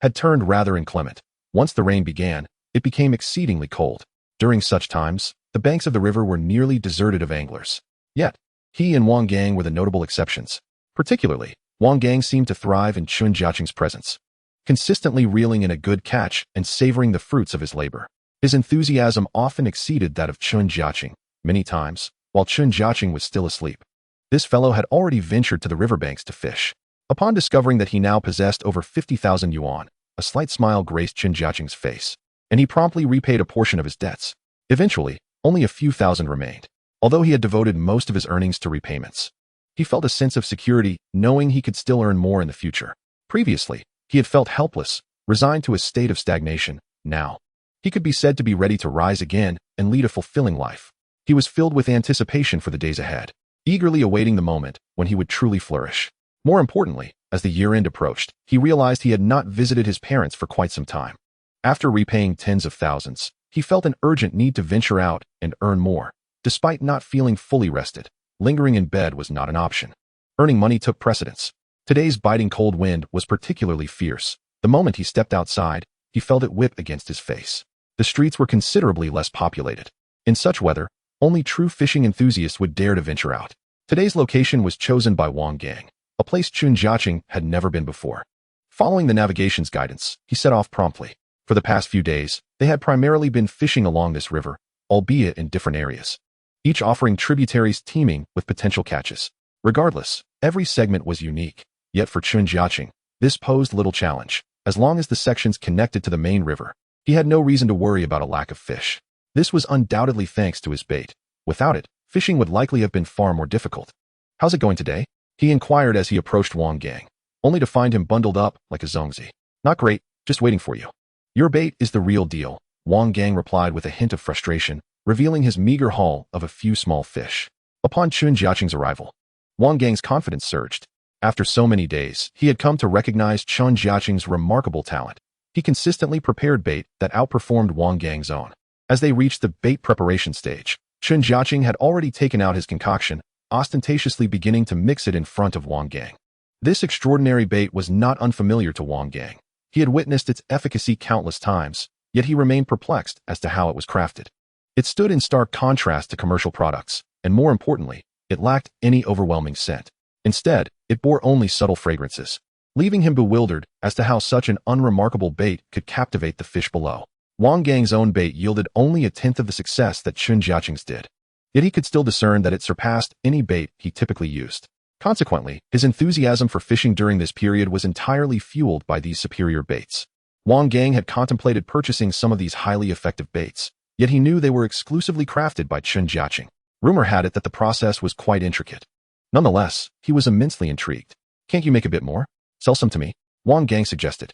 had turned rather inclement. Once the rain began, it became exceedingly cold. During such times, the banks of the river were nearly deserted of anglers. Yet, he and Wang Gang were the notable exceptions. Particularly, Wang Gang seemed to thrive in Chen Jiacheng's presence, consistently reeling in a good catch and savoring the fruits of his labor. His enthusiasm often exceeded that of Chen Jiacheng. Many times, while Chen Jiacheng was still asleep, this fellow had already ventured to the riverbanks to fish. Upon discovering that he now possessed over 50,000 yuan, a slight smile graced Chen Jiacheng's face, and he promptly repaid a portion of his debts. Eventually, only a few thousand remained. Although he had devoted most of his earnings to repayments, he felt a sense of security knowing he could still earn more in the future. Previously, he had felt helpless, resigned to a state of stagnation. Now, he could be said to be ready to rise again and lead a fulfilling life. He was filled with anticipation for the days ahead, eagerly awaiting the moment when he would truly flourish. More importantly, as the year-end approached, he realized he had not visited his parents for quite some time. After repaying tens of thousands, he felt an urgent need to venture out and earn more. Despite not feeling fully rested, lingering in bed was not an option. Earning money took precedence. Today's biting cold wind was particularly fierce. The moment he stepped outside, he felt it whip against his face. The streets were considerably less populated. In such weather, only true fishing enthusiasts would dare to venture out. Today's location was chosen by Wang Gang, a place Chen Jiacheng had never been before. Following the navigation's guidance, he set off promptly. For the past few days, they had primarily been fishing along this river, albeit in different areas, each offering tributaries teeming with potential catches. Regardless, every segment was unique. Yet for Chen Jiacheng, this posed little challenge. As long as the sections connected to the main river, he had no reason to worry about a lack of fish. This was undoubtedly thanks to his bait. Without it, fishing would likely have been far more difficult. "How's it going today?" he inquired as he approached Wang Gang, only to find him bundled up like a zongzi. "Not great," Just waiting for you. Your bait is the real deal, Wang Gang replied with a hint of frustration, revealing his meager haul of a few small fish. Upon Chen Jiacheng's arrival, Wang Gang's confidence surged. After so many days, he had come to recognize Chen Jiacheng's remarkable talent. He consistently prepared bait that outperformed Wang Gang's own. As they reached the bait preparation stage, Chen Jiacheng had already taken out his concoction, ostentatiously beginning to mix it in front of Wang Gang. This extraordinary bait was not unfamiliar to Wang Gang. He had witnessed its efficacy countless times, yet he remained perplexed as to how it was crafted. It stood in stark contrast to commercial products, and more importantly, it lacked any overwhelming scent. Instead, it bore only subtle fragrances, leaving him bewildered as to how such an unremarkable bait could captivate the fish below. Wang Gang's own bait yielded only a tenth of the success that Chen Jiacheng's did. Yet he could still discern that it surpassed any bait he typically used. Consequently, his enthusiasm for fishing during this period was entirely fueled by these superior baits. Wang Gang had contemplated purchasing some of these highly effective baits, yet he knew they were exclusively crafted by Chen Jiacheng. Rumor had it that the process was quite intricate. Nonetheless, he was immensely intrigued. Can't you make a bit more? Sell some to me, Wang Gang suggested.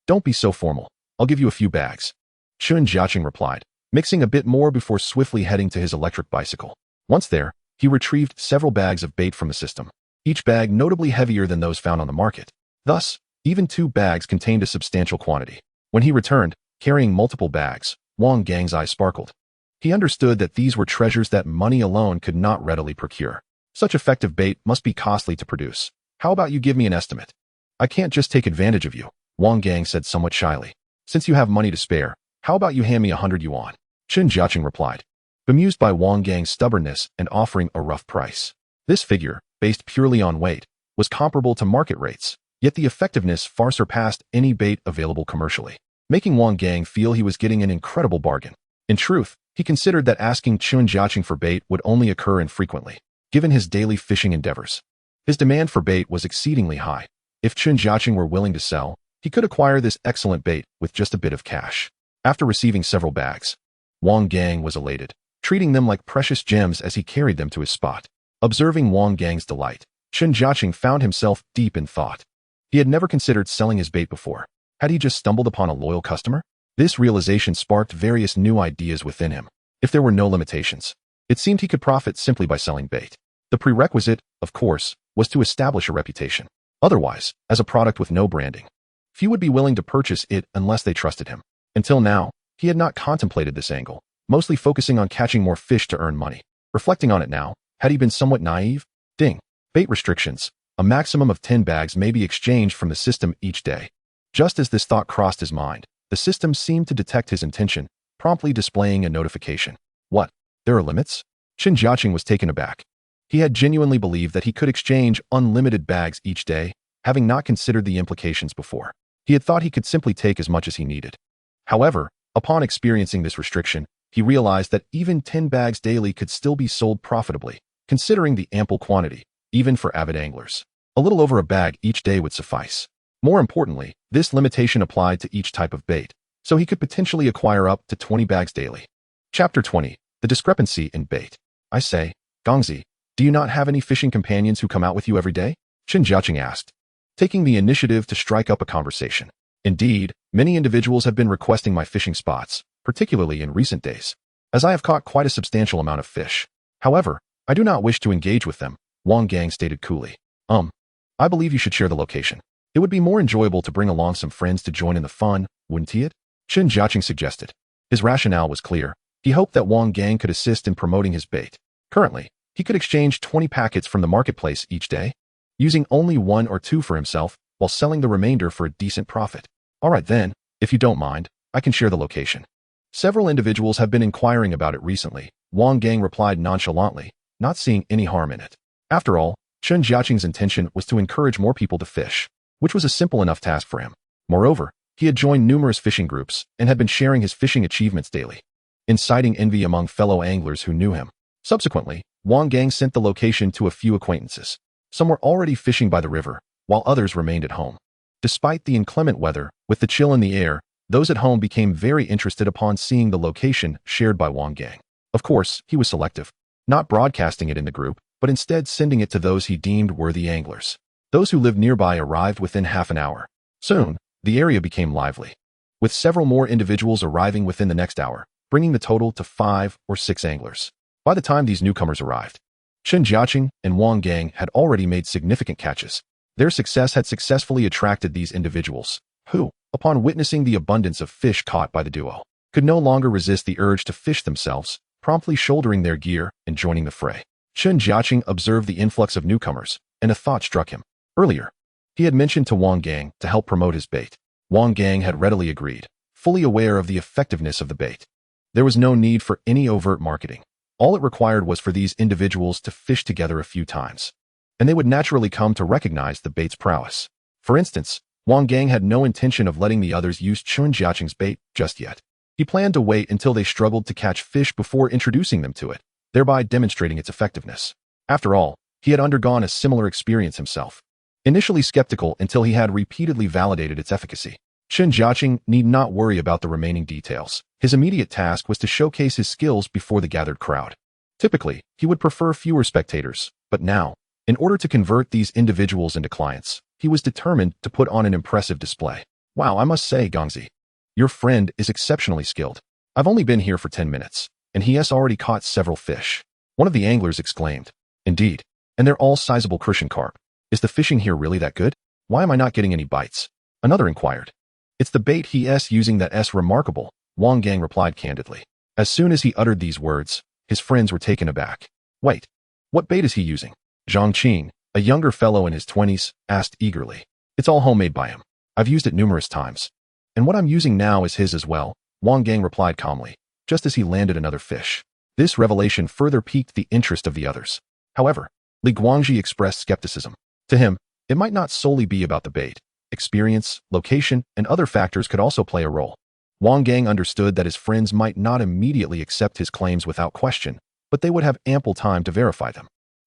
Don't be so formal. I'll give you a few bags. Chen Jiacheng replied, mixing a bit more before swiftly heading to his electric bicycle. Once there, he retrieved several bags of bait from the system, each bag notably heavier than those found on the market. Thus, even 2 bags contained a substantial quantity. When he returned, carrying multiple bags, Wang Gang's eyes sparkled. He understood that these were treasures that money alone could not readily procure. Such effective bait must be costly to produce. How about you give me an estimate? I can't just take advantage of you, Wang Gang said somewhat shyly. Since you have money to spare, how about you hand me 100 yuan? Chen Jiacheng replied, bemused by Wang Gang's stubbornness and offering a rough price. This figure, based purely on weight, was comparable to market rates, yet the effectiveness far surpassed any bait available commercially, making Wang Gang feel he was getting an incredible bargain. In truth, he considered that asking Chen Jiacheng for bait would only occur infrequently, given his daily fishing endeavors. His demand for bait was exceedingly high. If Chen Jiacheng were willing to sell, he could acquire this excellent bait with just a bit of cash. After receiving several bags, Wang Gang was elated, treating them like precious gems as he carried them to his spot. Observing Wang Gang's delight, Chen Jiacheng found himself deep in thought. He had never considered selling his bait before. Had he just stumbled upon a loyal customer? This realization sparked various new ideas within him. If there were no limitations, it seemed he could profit simply by selling bait. The prerequisite, of course, was to establish a reputation. Otherwise, as a product with no branding, few would be willing to purchase it unless they trusted him. Until now, he had not contemplated this angle, mostly focusing on catching more fish to earn money. Reflecting on it now, had he been somewhat naive? Ding. Bait restrictions. A maximum of 10 bags may be exchanged from the system each day. Just as this thought crossed his mind, the system seemed to detect his intention, promptly displaying a notification. What? There are limits? Chen Jiacheng was taken aback. He had genuinely believed that he could exchange unlimited bags each day, having not considered the implications before. He had thought he could simply take as much as he needed. However, upon experiencing this restriction, he realized that even 10 bags daily could still be sold profitably, considering the ample quantity, even for avid anglers. A little over a bag each day would suffice. More importantly, this limitation applied to each type of bait, so he could potentially acquire up to 20 bags daily. Chapter 20. The Discrepancy in Bait. I say, Gongzi, do you not have any fishing companions who come out with you every day? Chen Jiacheng asked, taking the initiative to strike up a conversation. Indeed, many individuals have been requesting my fishing spots, particularly in recent days, as I have caught quite a substantial amount of fish. However, I do not wish to engage with them, Wang Gang stated coolly. I believe you should share the location. It would be more enjoyable to bring along some friends to join in the fun, wouldn't it? Chen Jiacheng suggested. His rationale was clear. He hoped that Wang Gang could assist in promoting his bait. Currently, he could exchange 20 packets from the marketplace each day, using only 1 or 2 for himself, while selling the remainder for a decent profit. All right then, if you don't mind, I can share the location. Several individuals have been inquiring about it recently, Wang Gang replied nonchalantly, not seeing any harm in it. After all, Chen Jiacheng's intention was to encourage more people to fish, which was a simple enough task for him. Moreover, he had joined numerous fishing groups and had been sharing his fishing achievements daily, inciting envy among fellow anglers who knew him. Subsequently, Wang Gang sent the location to a few acquaintances. Some were already fishing by the river, while others remained at home. Despite the inclement weather, with the chill in the air, those at home became very interested upon seeing the location shared by Wang Gang. Of course, he was selective, not broadcasting it in the group, but instead sending it to those he deemed worthy anglers. Those who lived nearby arrived within half an hour. Soon, the area became lively, with several more individuals arriving within the next hour, bringing the total to 5 or 6 anglers. By the time these newcomers arrived, Chen Jiacheng and Wang Gang had already made significant catches. Their success had successfully attracted these individuals, who, upon witnessing the abundance of fish caught by the duo, could no longer resist the urge to fish themselves, promptly shouldering their gear and joining the fray. Chen Jiacheng observed the influx of newcomers, and a thought struck him. Earlier, he had mentioned to Wang Gang to help promote his bait. Wang Gang had readily agreed, fully aware of the effectiveness of the bait. There was no need for any overt marketing. All it required was for these individuals to fish together a few times, and they would naturally come to recognize the bait's prowess. For instance, Wang Gang had no intention of letting the others use Chen Jiacheng's bait just yet. He planned to wait until they struggled to catch fish before introducing them to it, thereby demonstrating its effectiveness. After all, he had undergone a similar experience himself. Initially skeptical until he had repeatedly validated its efficacy, Chen Jiacheng need not worry about the remaining details. His immediate task was to showcase his skills before the gathered crowd. Typically, he would prefer fewer spectators, but now, in order to convert these individuals into clients, he was determined to put on an impressive display. Wow, I must say, Gangzi, your friend is exceptionally skilled. I've only been here for 10 minutes, and he has already caught several fish. One of the anglers exclaimed. Indeed, and they're all sizable crucian carp. Is the fishing here really that good? Why am I not getting any bites? Another inquired. It's the bait he's using that's remarkable, Wang Gang replied candidly. As soon as he uttered these words, his friends were taken aback. Wait, what bait is he using? Zhang Qing, a younger fellow in his 20s, asked eagerly. It's all homemade by him. I've used it numerous times. And what I'm using now is his as well, Wang Gang replied calmly, just as he landed another fish. This revelation further piqued the interest of the others. However, Li Guangji expressed skepticism. To him, it might not solely be about the bait. Experience, location, and other factors could also play a role. Wang Gang understood that his friends might not immediately accept his claims without question, but they would have ample time to verify them.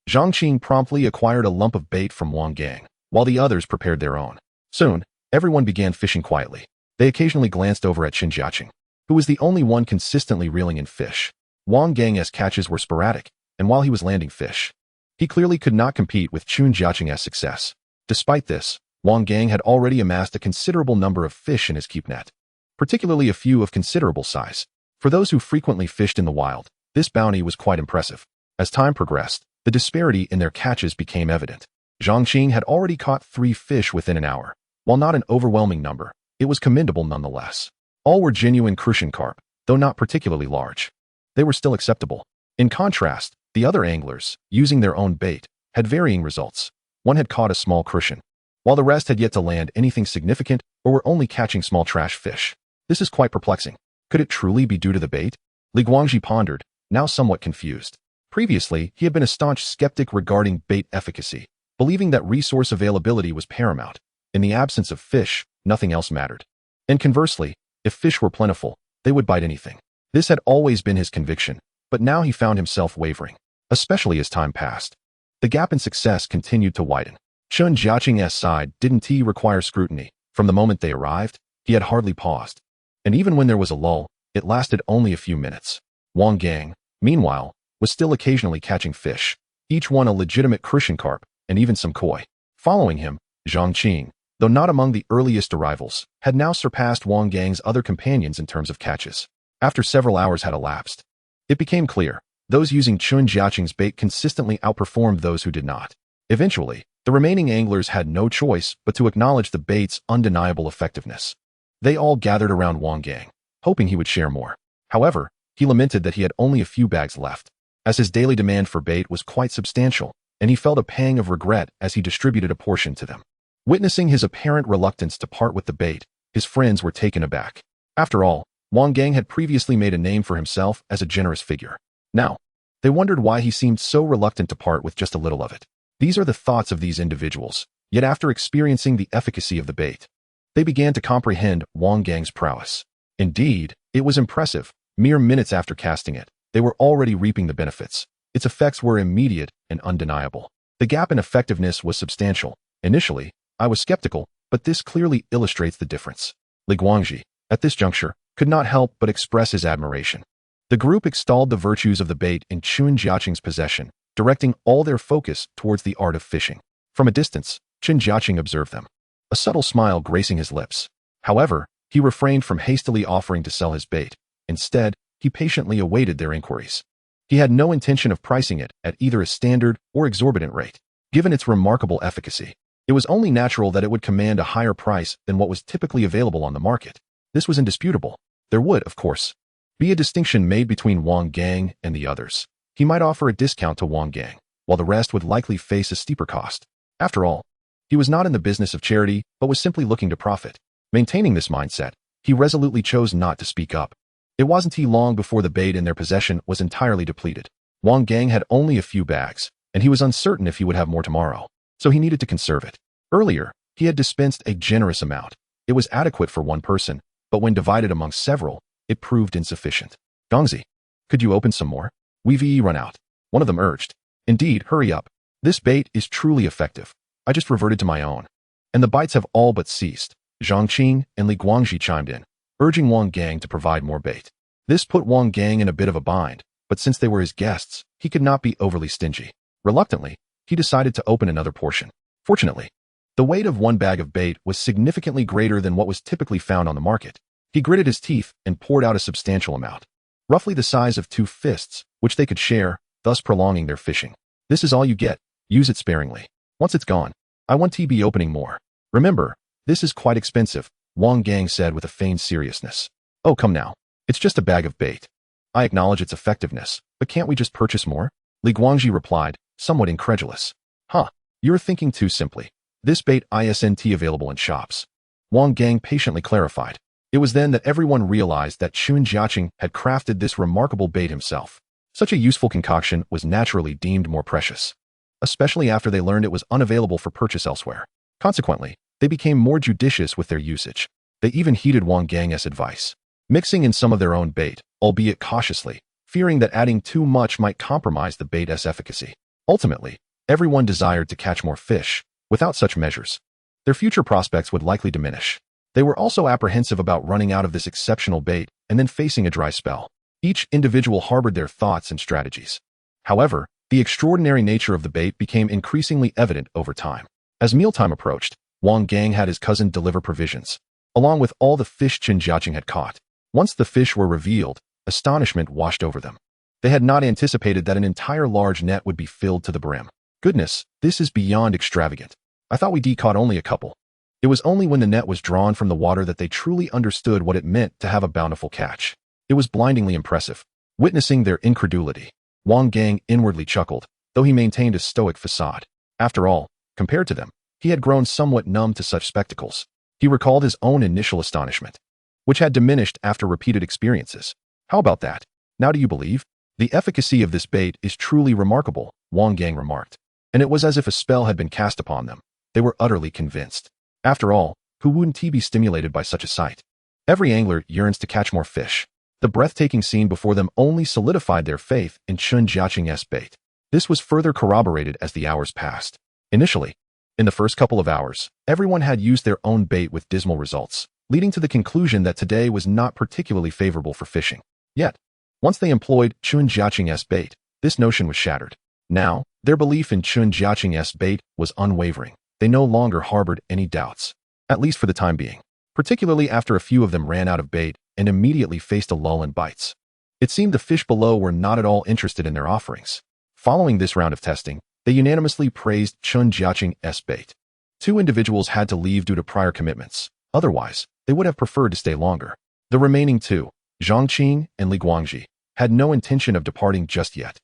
Zhang Qing promptly acquired a lump of bait from Wang Gang, while the others prepared their own. Soon, everyone began fishing quietly. They occasionally glanced over at Chen Jiacheng, who was the only one consistently reeling in fish. Wang Gang's catches were sporadic, and while he was landing fish, he clearly could not compete with Chen Jiacheng's success. Despite this, Wang Gang had already amassed a considerable number of fish in his keep net, particularly a few of considerable size. For those who frequently fished in the wild, this bounty was quite impressive. As time progressed, the disparity in their catches became evident. Zhang Qing had already caught 3 fish within an hour. While not an overwhelming number, it was commendable nonetheless. All were genuine crucian carp, though not particularly large. They were still acceptable. In contrast, the other anglers, using their own bait, had varying results. One had caught a small crucian, while the rest had yet to land anything significant or were only catching small trash fish. This is quite perplexing. Could it truly be due to the bait? Li Guangji pondered, now somewhat confused. Previously, he had been a staunch skeptic regarding bait efficacy, believing that resource availability was paramount. In the absence of fish, nothing else mattered. And conversely, if fish were plentiful, they would bite anything. This had always been his conviction, but now he found himself wavering, especially as time passed. The gap in success continued to widen. Chen Jiacheng's side didn't require scrutiny. From the moment they arrived, he had hardly paused. And even when there was a lull, it lasted only a few minutes. Wang Gang, meanwhile, was still occasionally catching fish, each one a legitimate crucian carp, and even some koi. Following him, Zhang Qing, though not among the earliest arrivals, had now surpassed Wang Gang's other companions in terms of catches. After several hours had elapsed, it became clear, those using Chen Jiacheng's bait consistently outperformed those who did not. Eventually, the remaining anglers had no choice but to acknowledge the bait's undeniable effectiveness. They all gathered around Wang Gang, hoping he would share more. However, he lamented that he had only a few bags left, as his daily demand for bait was quite substantial, and he felt a pang of regret as he distributed a portion to them. Witnessing his apparent reluctance to part with the bait, his friends were taken aback. After all, Wang Gang had previously made a name for himself as a generous figure. Now, they wondered why he seemed so reluctant to part with just a little of it. These are the thoughts of these individuals, yet after experiencing the efficacy of the bait, they began to comprehend Wang Gang's prowess. Indeed, it was impressive. Mere minutes after casting it, they were already reaping the benefits. Its effects were immediate and undeniable. The gap in effectiveness was substantial. Initially, I was skeptical, but this clearly illustrates the difference. Li Guangji, at this juncture, could not help but express his admiration. The group extolled the virtues of the bait in Chen Jiacheng's possession, directing all their focus towards the art of fishing. From a distance, Chen Jiacheng observed them, a subtle smile gracing his lips. However, he refrained from hastily offering to sell his bait. Instead, he patiently awaited their inquiries. He had no intention of pricing it at either a standard or exorbitant rate. Given its remarkable efficacy, it was only natural that it would command a higher price than what was typically available on the market. This was indisputable. There would, of course, be a distinction made between Wang Gang and the others. He might offer a discount to Wang Gang, while the rest would likely face a steeper cost. After all, he was not in the business of charity, but was simply looking to profit. Maintaining this mindset, he resolutely chose not to speak up. It wasn't long before the bait in their possession was entirely depleted. Wang Gang had only a few bags, and he was uncertain if he would have more tomorrow, so he needed to conserve it. Earlier, he had dispensed a generous amount. It was adequate for one person, but when divided among several, it proved insufficient. Gongzi, could you open some more? We've run out. One of them urged. Indeed, hurry up. This bait is truly effective. I just reverted to my own. And the bites have all but ceased. Zhang Qing and Li Guangji chimed in, urging Wang Gang to provide more bait. This put Wang Gang in a bit of a bind, but since they were his guests, he could not be overly stingy. Reluctantly, he decided to open another portion. Fortunately, the weight of one bag of bait was significantly greater than what was typically found on the market. He gritted his teeth and poured out a substantial amount, roughly the size of 2 fists, which they could share, thus prolonging their fishing. This is all you get. Use it sparingly. Once it's gone, I want to be opening more. Remember, this is quite expensive, Wang Gang said with a feigned seriousness. Oh, come now. It's just a bag of bait. I acknowledge its effectiveness, but can't we just purchase more? Li Guangji replied, somewhat incredulous. Huh, you're thinking too simply. This bait isn't available in shops. Wang Gang patiently clarified. It was then that everyone realized that Chen Jiacheng had crafted this remarkable bait himself. Such a useful concoction was naturally deemed more precious, especially after they learned it was unavailable for purchase elsewhere. Consequently, they became more judicious with their usage. They even heeded Wang Gang's advice, mixing in some of their own bait, albeit cautiously, fearing that adding too much might compromise the bait's efficacy. Ultimately, everyone desired to catch more fish. Without such measures, their future prospects would likely diminish. They were also apprehensive about running out of this exceptional bait and then facing a dry spell. Each individual harbored their thoughts and strategies. However, the extraordinary nature of the bait became increasingly evident over time. As mealtime approached, Wang Gang had his cousin deliver provisions, along with all the fish Chen Jiacheng had caught. Once the fish were revealed, astonishment washed over them. They had not anticipated that an entire large net would be filled to the brim. Goodness, this is beyond extravagant. I thought we caught only a couple. It was only when the net was drawn from the water that they truly understood what it meant to have a bountiful catch. It was blindingly impressive. Witnessing their incredulity, Wang Gang inwardly chuckled, though he maintained a stoic facade. After all, compared to them, he had grown somewhat numb to such spectacles. He recalled his own initial astonishment, which had diminished after repeated experiences. How about that? Now do you believe? The efficacy of this bait is truly remarkable, Wang Gang remarked. And it was as if a spell had been cast upon them. They were utterly convinced. After all, who wouldn't be stimulated by such a sight? Every angler yearns to catch more fish. The breathtaking scene before them only solidified their faith in Chen Jiacheng's bait. This was further corroborated as the hours passed. Initially, in the first couple of hours, everyone had used their own bait with dismal results, leading to the conclusion that today was not particularly favorable for fishing. Yet, once they employed Chen Jiacheng's bait, this notion was shattered. Now, their belief in Chen Jiacheng's bait was unwavering. They no longer harbored any doubts, at least for the time being, particularly after a few of them ran out of bait and immediately faced a lull in bites. It seemed the fish below were not at all interested in their offerings. Following this round of testing, they unanimously praised Chen Jiacheng's bait. 2 individuals had to leave due to prior commitments. Otherwise, they would have preferred to stay longer. The remaining 2, Zhang Qing and Li Guangji, had no intention of departing just yet.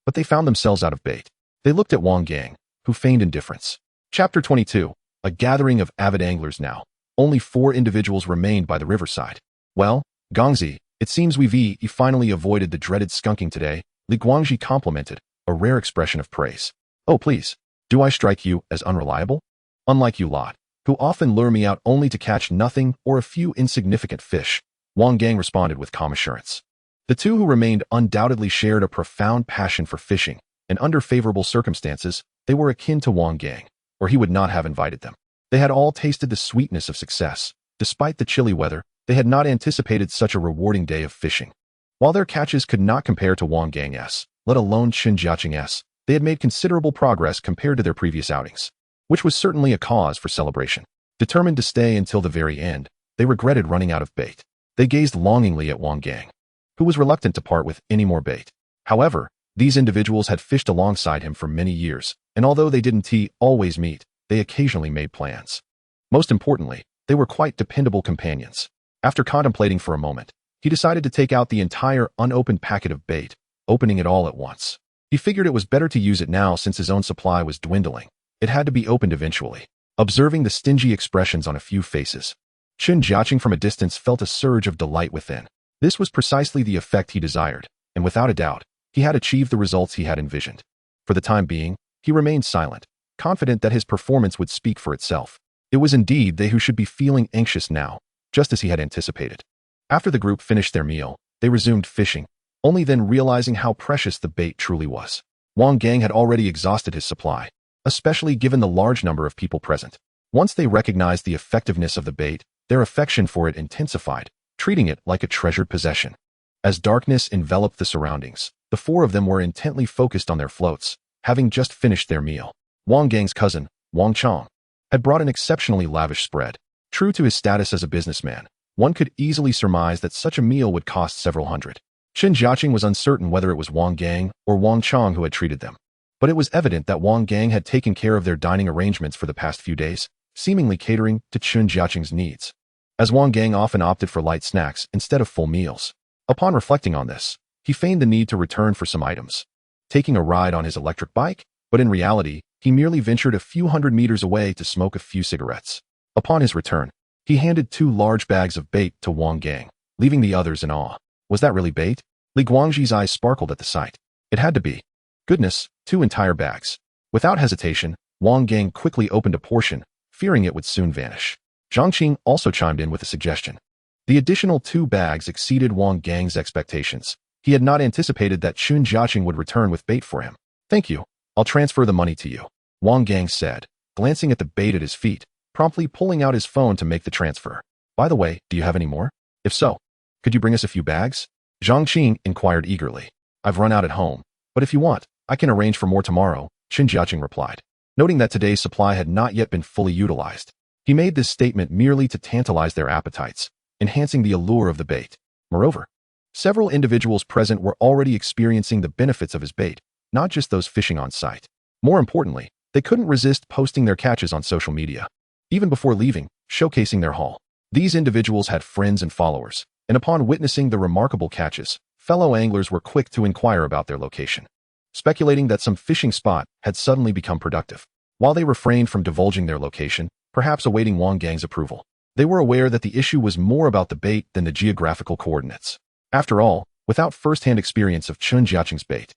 But they found themselves out of bait. They looked at Wang Gang, who feigned indifference. Chapter 22. A gathering of avid anglers now. Only 4 individuals remained by the riverside. Well, Gongzi, it seems we've finally avoided the dreaded skunking today, Li Guangji complimented, a rare expression of praise. Oh please, do I strike you as unreliable? Unlike you lot, who often lure me out only to catch nothing or a few insignificant fish, Wang Gang responded with calm assurance. The 2 who remained undoubtedly shared a profound passion for fishing, and under favorable circumstances, they were akin to Wang Gang, or he would not have invited them. They had all tasted the sweetness of success. Despite the chilly weather, they had not anticipated such a rewarding day of fishing. While their catches could not compare to Wang Gang's, let alone Chen Jiacheng's, they had made considerable progress compared to their previous outings, which was certainly a cause for celebration. Determined to stay until the very end, they regretted running out of bait. They gazed longingly at Wang Gang, who was reluctant to part with any more bait. However, these individuals had fished alongside him for many years, and although they didn't always meet, they occasionally made plans. Most importantly, they were quite dependable companions. After contemplating for a moment, he decided to take out the entire unopened packet of bait, opening it all at once. He figured it was better to use it now since his own supply was dwindling. It had to be opened eventually. Observing the stingy expressions on a few faces, Chen Jiacheng from a distance felt a surge of delight within. This was precisely the effect he desired, and without a doubt, he had achieved the results he had envisioned. For the time being, he remained silent, confident that his performance would speak for itself. It was indeed they who should be feeling anxious now, just as he had anticipated. After the group finished their meal, they resumed fishing, only then realizing how precious the bait truly was. Wang Gang had already exhausted his supply, especially given the large number of people present. Once they recognized the effectiveness of the bait, their affection for it intensified, treating it like a treasured possession. As darkness enveloped the surroundings, the four of them were intently focused on their floats, having just finished their meal. Wang Gang's cousin, Wang Chong, had brought an exceptionally lavish spread. True to his status as a businessman, one could easily surmise that such a meal would cost several hundred. Chen Jiacheng was uncertain whether it was Wang Gang or Wang Chong who had treated them, but it was evident that Wang Gang had taken care of their dining arrangements for the past few days, seemingly catering to Chen Jiacheng's needs, as Wang Gang often opted for light snacks instead of full meals. Upon reflecting on this, he feigned the need to return for some items, taking a ride on his electric bike, but in reality, he merely ventured a few hundred meters away to smoke a few cigarettes. Upon his return, he handed 2 large bags of bait to Wang Gang, leaving the others in awe. Was that really bait? Li Guangji's eyes sparkled at the sight. It had to be. Goodness, 2 entire bags. Without hesitation, Wang Gang quickly opened a portion, fearing it would soon vanish. Zhang Qing also chimed in with a suggestion. The additional 2 bags exceeded Wang Gang's expectations. He had not anticipated that Chen Jiacheng would return with bait for him. Thank you. I'll transfer the money to you, Wang Gang said, glancing at the bait at his feet, promptly pulling out his phone to make the transfer. By the way, do you have any more? If so, could you bring us a few bags? Zhang Qing inquired eagerly. I've run out at home, but if you want, I can arrange for more tomorrow, Chen Jiacheng replied. Noting that today's supply had not yet been fully utilized, he made this statement merely to tantalize their appetites, enhancing the allure of the bait. Moreover, several individuals present were already experiencing the benefits of his bait, not just those fishing on site. More importantly, they couldn't resist posting their catches on social media, even before leaving, showcasing their haul. These individuals had friends and followers, and upon witnessing the remarkable catches, fellow anglers were quick to inquire about their location, speculating that some fishing spot had suddenly become productive. While they refrained from divulging their location, perhaps awaiting Wang Gang's approval, they were aware that the issue was more about the bait than the geographical coordinates. After all, without first-hand experience of Chen Jiacheng's bait,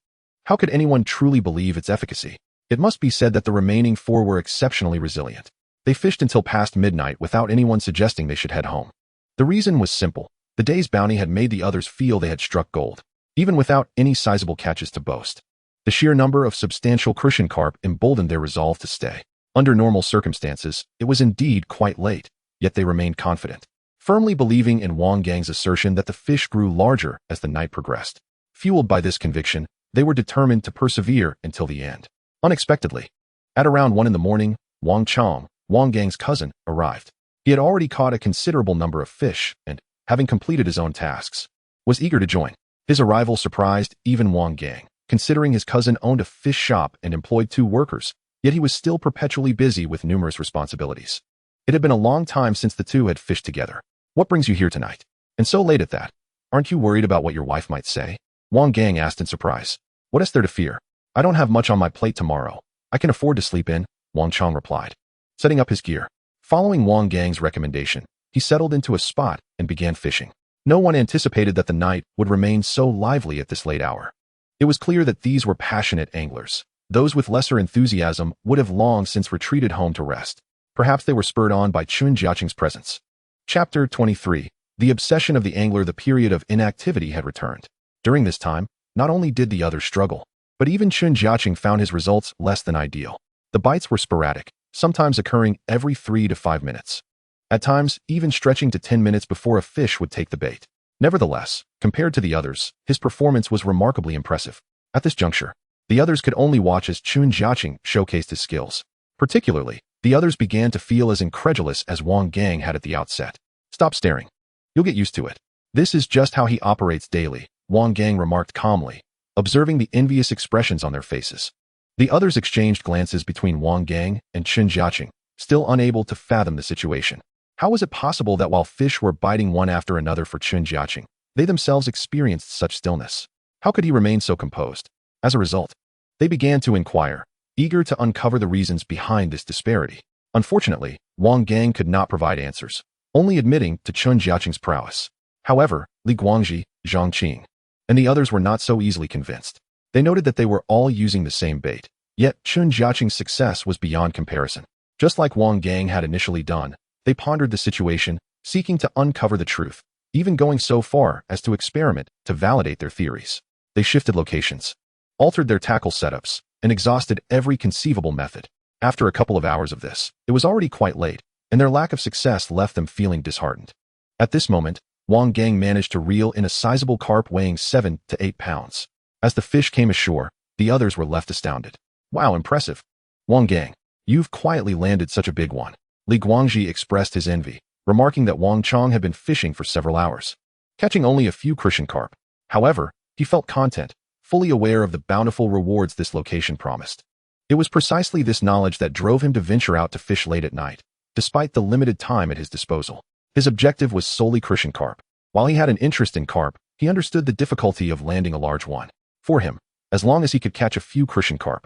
how could anyone truly believe its efficacy? It must be said that the remaining 4 were exceptionally resilient. They fished until past midnight without anyone suggesting they should head home. The reason was simple. The day's bounty had made the others feel they had struck gold, even without any sizable catches to boast. The sheer number of substantial crucian carp emboldened their resolve to stay. Under normal circumstances, it was indeed quite late, yet they remained confident, firmly believing in Wang Gang's assertion that the fish grew larger as the night progressed. Fueled by this conviction, they were determined to persevere until the end. Unexpectedly, at around 1 in the morning, Wang Chong, Wang Gang's cousin, arrived. He had already caught a considerable number of fish and, having completed his own tasks, was eager to join. His arrival surprised even Wang Gang, considering his cousin owned a fish shop and employed 2 workers, yet he was still perpetually busy with numerous responsibilities. It had been a long time since the 2 had fished together. What brings you here tonight? And so late at that? Aren't you worried about what your wife might say? Wang Gang asked in surprise. What is there to fear? I don't have much on my plate tomorrow. I can afford to sleep in, Wang Chong replied, setting up his gear. Following Wang Gang's recommendation, he settled into a spot and began fishing. No one anticipated that the night would remain so lively at this late hour. It was clear that these were passionate anglers. Those with lesser enthusiasm would have long since retreated home to rest. Perhaps they were spurred on by Chen Jiacheng's presence. Chapter 23. The obsession of the angler. The period of inactivity had returned. During this time, not only did the others struggle, but even Chen Jiacheng found his results less than ideal. The bites were sporadic, sometimes occurring every 3 to 5 minutes. At times, even stretching to 10 minutes before a fish would take the bait. Nevertheless, compared to the others, his performance was remarkably impressive. At this juncture, the others could only watch as Chen Jiacheng showcased his skills. Particularly, the others began to feel as incredulous as Wang Gang had at the outset. Stop staring. You'll get used to it. This is just how he operates daily, Wang Gang remarked calmly, observing the envious expressions on their faces. The others exchanged glances between Wang Gang and Chen Jiacheng, still unable to fathom the situation. How was it possible that while fish were biting one after another for Chen Jiacheng, they themselves experienced such stillness? How could he remain so composed? As a result, they began to inquire, eager to uncover the reasons behind this disparity. Unfortunately, Wang Gang could not provide answers, only admitting to Chen Jiacheng's prowess. However, Li Guangji, Zhang Qing, and the others were not so easily convinced. They noted that they were all using the same bait, yet Chen Jiacheng's success was beyond comparison. Just like Wang Gang had initially done, they pondered the situation, seeking to uncover the truth, even going so far as to experiment to validate their theories. They shifted locations, altered their tackle setups, and exhausted every conceivable method. After a couple of hours of this, it was already quite late, and their lack of success left them feeling disheartened. At this moment, Wang Gang managed to reel in a sizable carp weighing 7 to 8 pounds. As the fish came ashore, the others were left astounded. Wow, impressive. Wang Gang, you've quietly landed such a big one. Li Guangji expressed his envy, remarking that Wang Chong had been fishing for several hours, catching only a few crucian carp. However, he felt content, fully aware of the bountiful rewards this location promised. It was precisely this knowledge that drove him to venture out to fish late at night, despite the limited time at his disposal. His objective was solely crucian carp. While he had an interest in carp, he understood the difficulty of landing a large one. For him, as long as he could catch a few crucian carp,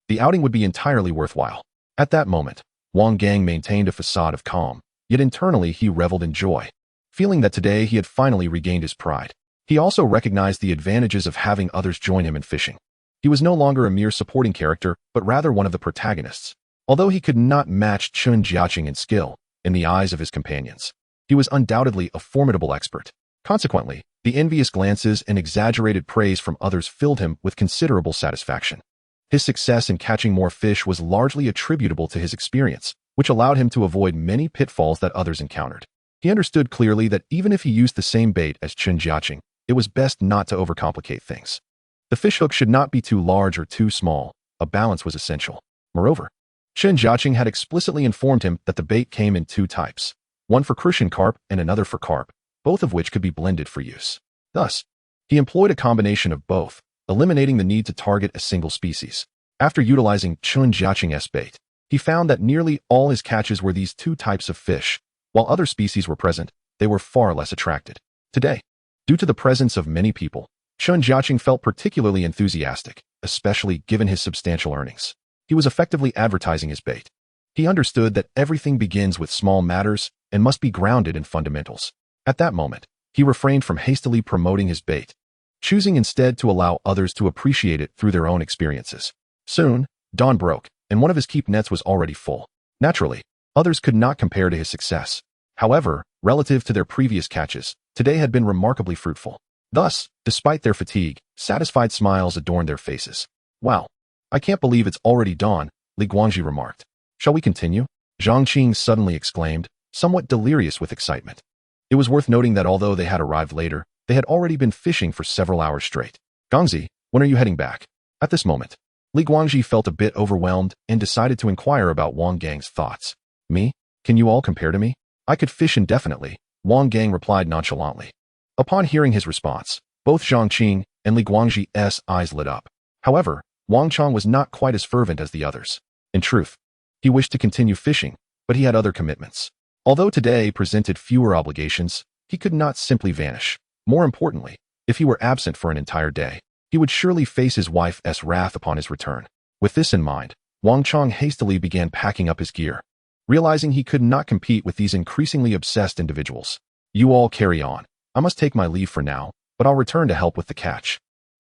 the outing would be entirely worthwhile. At that moment, Wang Gang maintained a facade of calm, yet internally he reveled in joy, feeling that today he had finally regained his pride. He also recognized the advantages of having others join him in fishing. He was no longer a mere supporting character, but rather one of the protagonists. Although he could not match Chen Jiacheng in skill, in the eyes of his companions, he was undoubtedly a formidable expert. Consequently, the envious glances and exaggerated praise from others filled him with considerable satisfaction. His success in catching more fish was largely attributable to his experience, which allowed him to avoid many pitfalls that others encountered. He understood clearly that even if he used the same bait as Chen Jiacheng, it was best not to overcomplicate things. The fishhook should not be too large or too small. A balance was essential. Moreover, Chen Jiacheng had explicitly informed him that the bait came in two types, one for crucian carp and another for carp, both of which could be blended for use. Thus, he employed a combination of both, eliminating the need to target a single species. After utilizing Chen Jiacheng's bait, he found that nearly all his catches were these two types of fish. While other species were present, they were far less attracted. Today, due to the presence of many people, Chen Jiacheng felt particularly enthusiastic, especially given his substantial earnings. He was effectively advertising his bait. He understood that everything begins with small matters and must be grounded in fundamentals. At that moment, he refrained from hastily promoting his bait, choosing instead to allow others to appreciate it through their own experiences. Soon, dawn broke, and one of his keep nets was already full. Naturally, others could not compare to his success. However, relative to their previous catches, today had been remarkably fruitful. Thus, despite their fatigue, satisfied smiles adorned their faces. Wow, I can't believe it's already dawn, Li Guangji remarked. Shall we continue? Zhang Qing suddenly exclaimed, somewhat delirious with excitement. It was worth noting that although they had arrived later, they had already been fishing for several hours straight. Gangzi, when are you heading back? At this moment, Li Guangji felt a bit overwhelmed and decided to inquire about Wang Gang's thoughts. Me? Can you all compare to me? I could fish indefinitely, Wang Gang replied nonchalantly. Upon hearing his response, both Zhang Qing and Li Guangji's eyes lit up. However, Wang Chong was not quite as fervent as the others. In truth, he wished to continue fishing, but he had other commitments. Although today presented fewer obligations, he could not simply vanish. More importantly, if he were absent for an entire day, he would surely face his wife's wrath upon his return. With this in mind, Wang Chong hastily began packing up his gear, realizing he could not compete with these increasingly obsessed individuals. You all carry on. I must take my leave for now, but I'll return to help with the catch,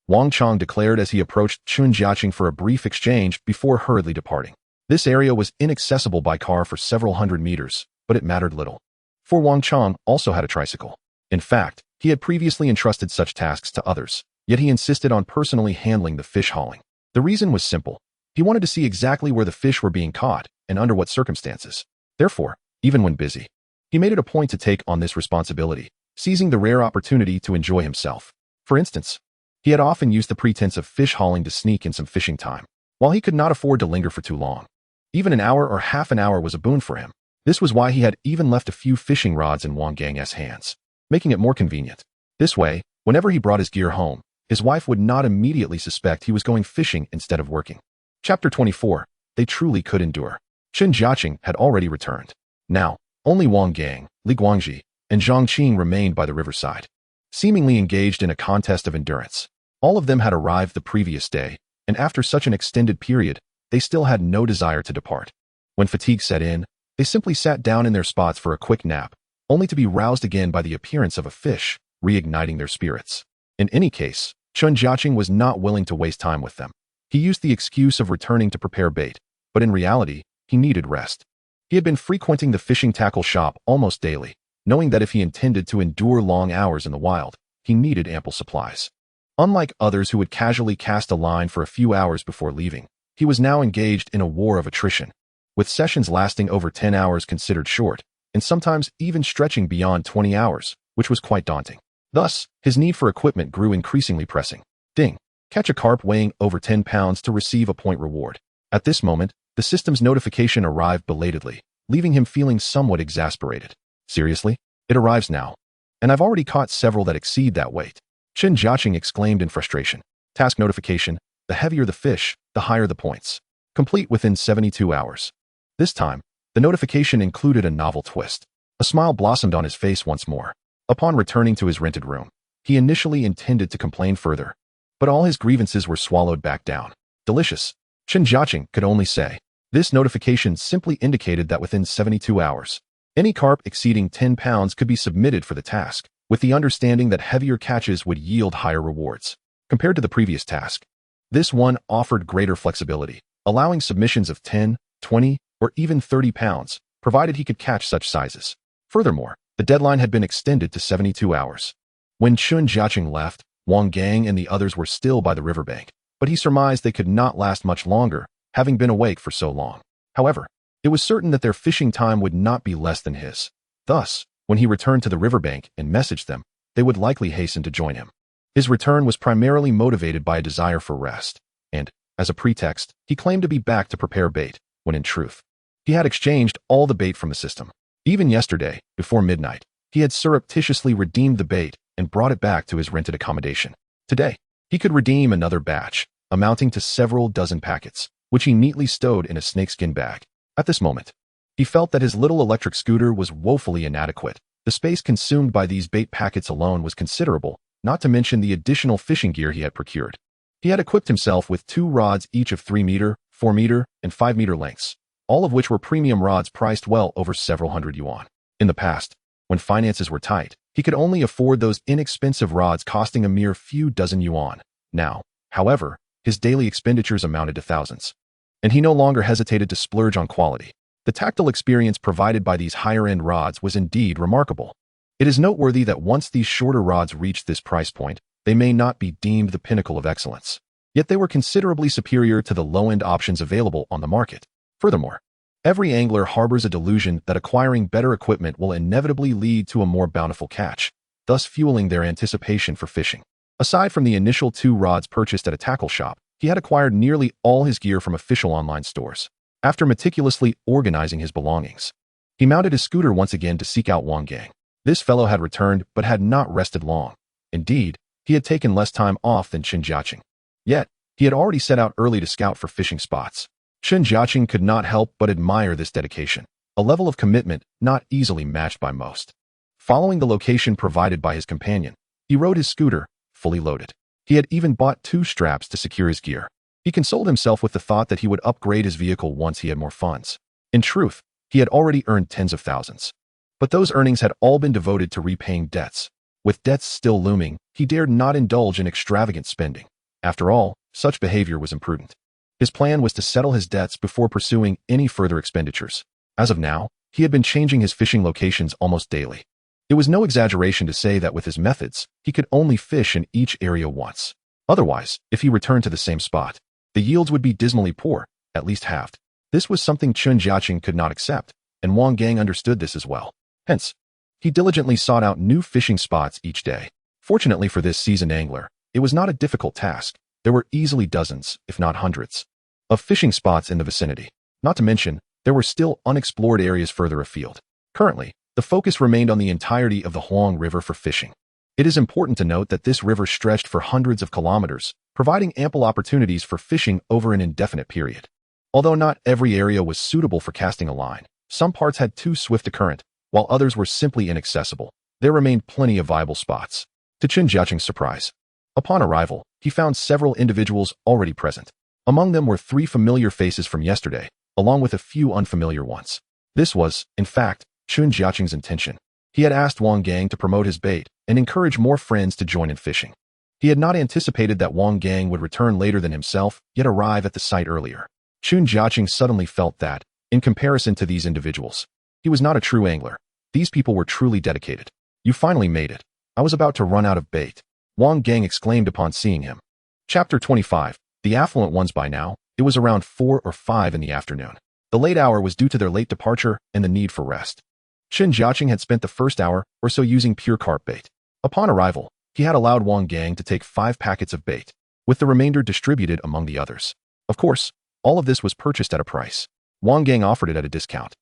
Wang Chong declared as he approached Chen Jiacheng for a brief exchange before hurriedly departing. This area was inaccessible by car for several hundred meters, but it mattered little. For Wang Chong also had a tricycle. In fact, he had previously entrusted such tasks to others, yet he insisted on personally handling the fish hauling. The reason was simple. He wanted to see exactly where the fish were being caught and under what circumstances. Therefore, even when busy, he made it a point to take on this responsibility, seizing the rare opportunity to enjoy himself. For instance, he had often used the pretense of fish hauling to sneak in some fishing time. While he could not afford to linger for too long, even an hour or half an hour was a boon for him. This was why he had even left a few fishing rods in Wang Gang's hands, making it more convenient. This way, whenever he brought his gear home, his wife would not immediately suspect he was going fishing instead of working. Chapter 24. They truly could endure. Chen Jiacheng had already returned. Now, only Wang Gang, Li Guangji, and Zhang Qing remained by the riverside, seemingly engaged in a contest of endurance. All of them had arrived the previous day, and after such an extended period, they still had no desire to depart. When fatigue set in, they simply sat down in their spots for a quick nap, only to be roused again by the appearance of a fish, reigniting their spirits. In any case, Chen Jiacheng was not willing to waste time with them. He used the excuse of returning to prepare bait, but in reality, he needed rest. He had been frequenting the fishing tackle shop almost daily, knowing that if he intended to endure long hours in the wild, he needed ample supplies. Unlike others who would casually cast a line for a few hours before leaving, he was now engaged in a war of attrition, with sessions lasting over 10 hours considered short, and sometimes even stretching beyond 20 hours, which was quite daunting. Thus, his need for equipment grew increasingly pressing. Ding! Catch a carp weighing over 10 pounds to receive a point reward. At this moment, the system's notification arrived belatedly, leaving him feeling somewhat exasperated. Seriously? It arrives now. And I've already caught several that exceed that weight. Chen Jiacheng exclaimed in frustration. Task notification: the heavier the fish, the higher the points. Complete within 72 hours. This time, the notification included a novel twist. A smile blossomed on his face once more. Upon returning to his rented room, he initially intended to complain further, but all his grievances were swallowed back down. Delicious, Chen Jiacheng could only say. This notification simply indicated that within 72 hours, any carp exceeding 10 pounds could be submitted for the task, with the understanding that heavier catches would yield higher rewards. Compared to the previous task, this one offered greater flexibility, allowing submissions of 10, 20, or even 30 pounds, provided he could catch such sizes. Furthermore, the deadline had been extended to 72 hours. When Chen Jiacheng left, Wang Gang and the others were still by the riverbank, but he surmised they could not last much longer, having been awake for so long. However, it was certain that their fishing time would not be less than his. Thus, when he returned to the riverbank and messaged them, they would likely hasten to join him. His return was primarily motivated by a desire for rest, and, as a pretext, he claimed to be back to prepare bait, when in truth, he had exchanged all the bait from the system. Even yesterday, before midnight, he had surreptitiously redeemed the bait and brought it back to his rented accommodation. Today, he could redeem another batch, amounting to several dozen packets, which he neatly stowed in a snakeskin bag. At this moment, he felt that his little electric scooter was woefully inadequate. The space consumed by these bait packets alone was considerable, not to mention the additional fishing gear he had procured. He had equipped himself with 2 rods each of 3 meter, 4 meter, and 5 meter lengths, all of which were premium rods priced well over several hundred yuan. In the past, when finances were tight, he could only afford those inexpensive rods costing a mere few dozen yuan. Now, however, his daily expenditures amounted to thousands, and he no longer hesitated to splurge on quality. The tactile experience provided by these higher-end rods was indeed remarkable. It is noteworthy that once these shorter rods reached this price point, they may not be deemed the pinnacle of excellence. Yet they were considerably superior to the low-end options available on the market. Furthermore, every angler harbors a delusion that acquiring better equipment will inevitably lead to a more bountiful catch, thus fueling their anticipation for fishing. Aside from the initial 2 rods purchased at a tackle shop, he had acquired nearly all his gear from official online stores. After meticulously organizing his belongings, he mounted his scooter once again to seek out Wang Gang. This fellow had returned but had not rested long. Indeed, he had taken less time off than Chen Jiacheng. Yet, he had already set out early to scout for fishing spots. Chen Jiacheng could not help but admire this dedication, a level of commitment not easily matched by most. Following the location provided by his companion, he rode his scooter, fully loaded. He had even bought 2 straps to secure his gear. He consoled himself with the thought that he would upgrade his vehicle once he had more funds. In truth, he had already earned tens of thousands. But those earnings had all been devoted to repaying debts. With debts still looming, he dared not indulge in extravagant spending. After all, such behavior was imprudent. His plan was to settle his debts before pursuing any further expenditures. As of now, he had been changing his fishing locations almost daily. It was no exaggeration to say that with his methods, he could only fish in each area once. Otherwise, if he returned to the same spot, the yields would be dismally poor, at least halved. This was something Chen Jiacheng could not accept, and Wang Gang understood this as well. Hence, he diligently sought out new fishing spots each day. Fortunately for this seasoned angler, it was not a difficult task. There were easily dozens, if not hundreds, of fishing spots in the vicinity. Not to mention, there were still unexplored areas further afield. Currently, the focus remained on the entirety of the Huang River for fishing. It is important to note that this river stretched for hundreds of kilometers, providing ample opportunities for fishing over an indefinite period. Although not every area was suitable for casting a line, some parts had too swift a current, while others were simply inaccessible. There remained plenty of viable spots. To Chen Jiacheng's surprise, upon arrival, he found several individuals already present. Among them were 3 familiar faces from yesterday, along with a few unfamiliar ones. This was, in fact, Chen Jiacheng's intention. He had asked Wang Gang to promote his bait and encourage more friends to join in fishing. He had not anticipated that Wang Gang would return later than himself, yet arrive at the site earlier. Chen Jiacheng suddenly felt that, in comparison to these individuals, he was not a true angler. These people were truly dedicated. You finally made it. I was about to run out of bait, Wang Gang exclaimed upon seeing him. Chapter 25. The affluent ones. By now, it was around 4 or 5 in the afternoon. The late hour was due to their late departure and the need for rest. Chen Jiacheng had spent the first hour or so using pure carp bait. Upon arrival, he had allowed Wang Gang to take 5 packets of bait, with the remainder distributed among the others. Of course, all of this was purchased at a price. Wang Gang offered it at a discount,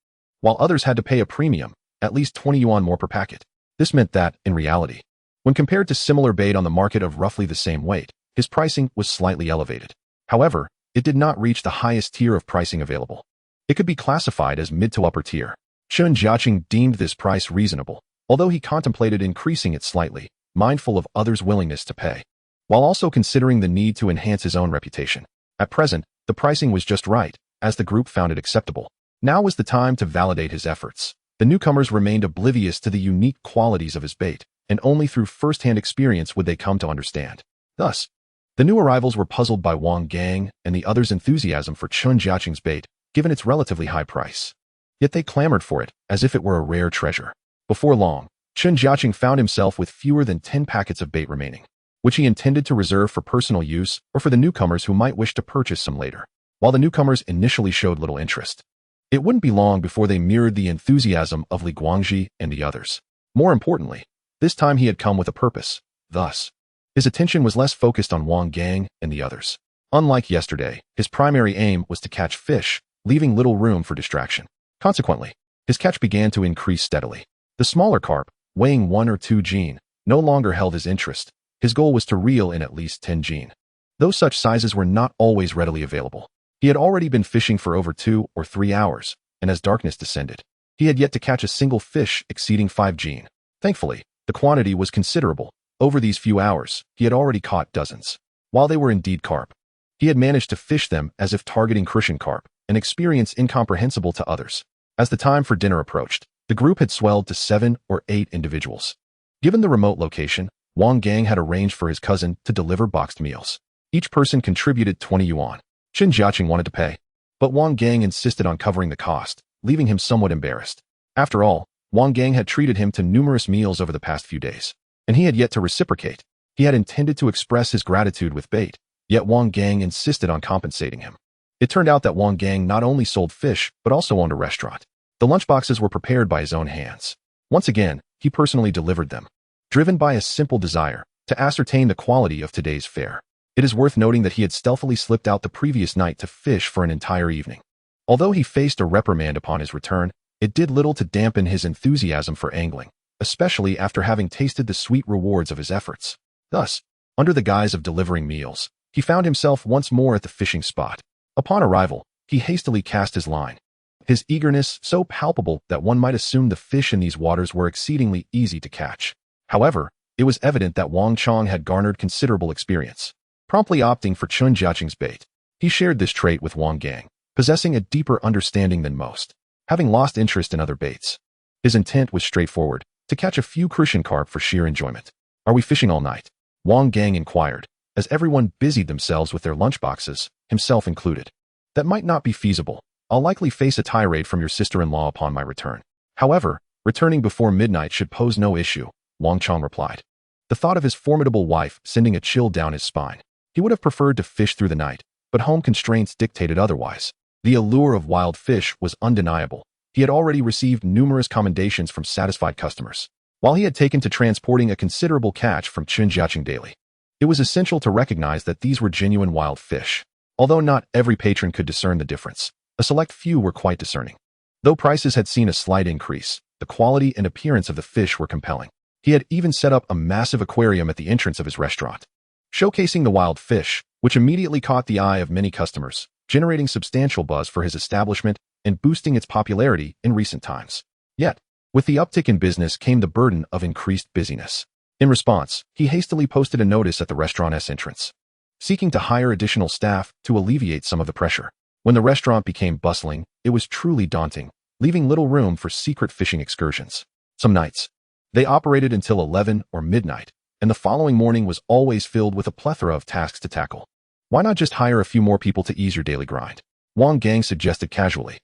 while others had to pay a premium, at least 20 yuan more per packet. This meant that, in reality, when compared to similar bait on the market of roughly the same weight, his pricing was slightly elevated. However, it did not reach the highest tier of pricing available. It could be classified as mid to upper tier. Chen Jiacheng deemed this price reasonable, although he contemplated increasing it slightly, mindful of others' willingness to pay, while also considering the need to enhance his own reputation. At present, the pricing was just right, as the group found it acceptable. Now was the time to validate his efforts. The newcomers remained oblivious to the unique qualities of his bait, and only through first-hand experience would they come to understand. Thus, the new arrivals were puzzled by Wang Gang and the others' enthusiasm for Chen Jiacheng's bait, given its relatively high price. Yet they clamored for it, as if it were a rare treasure. Before long, Chen Jiacheng found himself with fewer than 10 packets of bait remaining, which he intended to reserve for personal use or for the newcomers who might wish to purchase some later. While the newcomers initially showed little interest, it wouldn't be long before they mirrored the enthusiasm of Li Guangji and the others. More importantly, this time he had come with a purpose. Thus, his attention was less focused on Wang Gang and the others. Unlike yesterday, his primary aim was to catch fish, leaving little room for distraction. Consequently, his catch began to increase steadily. The smaller carp, weighing 1 or 2 jin, no longer held his interest. His goal was to reel in at least 10 jin. Though such sizes were not always readily available, he had already been fishing for over 2 or 3 hours, and as darkness descended, he had yet to catch a single fish exceeding 5 jin. Thankfully, the quantity was considerable. Over these few hours, he had already caught dozens. While they were indeed carp, he had managed to fish them as if targeting crucian carp, an experience incomprehensible to others. As the time for dinner approached, the group had swelled to 7 or 8 individuals. Given the remote location, Wang Gang had arranged for his cousin to deliver boxed meals. Each person contributed 20 yuan. Chen Jiacheng wanted to pay, but Wang Gang insisted on covering the cost, leaving him somewhat embarrassed. After all, Wang Gang had treated him to numerous meals over the past few days, and he had yet to reciprocate. He had intended to express his gratitude with bait, yet Wang Gang insisted on compensating him. It turned out that Wang Gang not only sold fish, but also owned a restaurant. The lunchboxes were prepared by his own hands. Once again, he personally delivered them, driven by a simple desire to ascertain the quality of today's fare. It is worth noting that he had stealthily slipped out the previous night to fish for an entire evening. Although he faced a reprimand upon his return, it did little to dampen his enthusiasm for angling, especially after having tasted the sweet rewards of his efforts. Thus, under the guise of delivering meals, he found himself once more at the fishing spot. Upon arrival, he hastily cast his line, his eagerness so palpable that one might assume the fish in these waters were exceedingly easy to catch. However, it was evident that Wang Chong had garnered considerable experience, promptly opting for Chen Jiacheng's bait. He shared this trait with Wang Gang, possessing a deeper understanding than most, having lost interest in other baits. His intent was straightforward, to catch a few crucian carp for sheer enjoyment. "Are we fishing all night?" Wang Gang inquired, as everyone busied themselves with their lunchboxes, himself included. "That might not be feasible. I'll likely face a tirade from your sister-in-law upon my return. However, returning before midnight should pose no issue," Wang Chong replied. The thought of his formidable wife sending a chill down his spine. He would have preferred to fish through the night, but home constraints dictated otherwise. The allure of wild fish was undeniable. He had already received numerous commendations from satisfied customers, while he had taken to transporting a considerable catch from Chen Jiacheng daily. It was essential to recognize that these were genuine wild fish. Although not every patron could discern the difference, A select few were quite discerning. Though prices had seen a slight increase, the quality and appearance of the fish were compelling. He had even set up a massive aquarium at the entrance of his restaurant, showcasing the wild fish, which immediately caught the eye of many customers, generating substantial buzz for his establishment and boosting its popularity in recent times. Yet, with the uptick in business came the burden of increased busyness. In response, he hastily posted a notice at the restaurant's entrance, seeking to hire additional staff to alleviate some of the pressure. When the restaurant became bustling, it was truly daunting, leaving little room for secret fishing excursions. Some nights, they operated until 11 or midnight, and the following morning was always filled with a plethora of tasks to tackle. Why not just hire a few more people to ease your daily grind? Wang Gang suggested casually.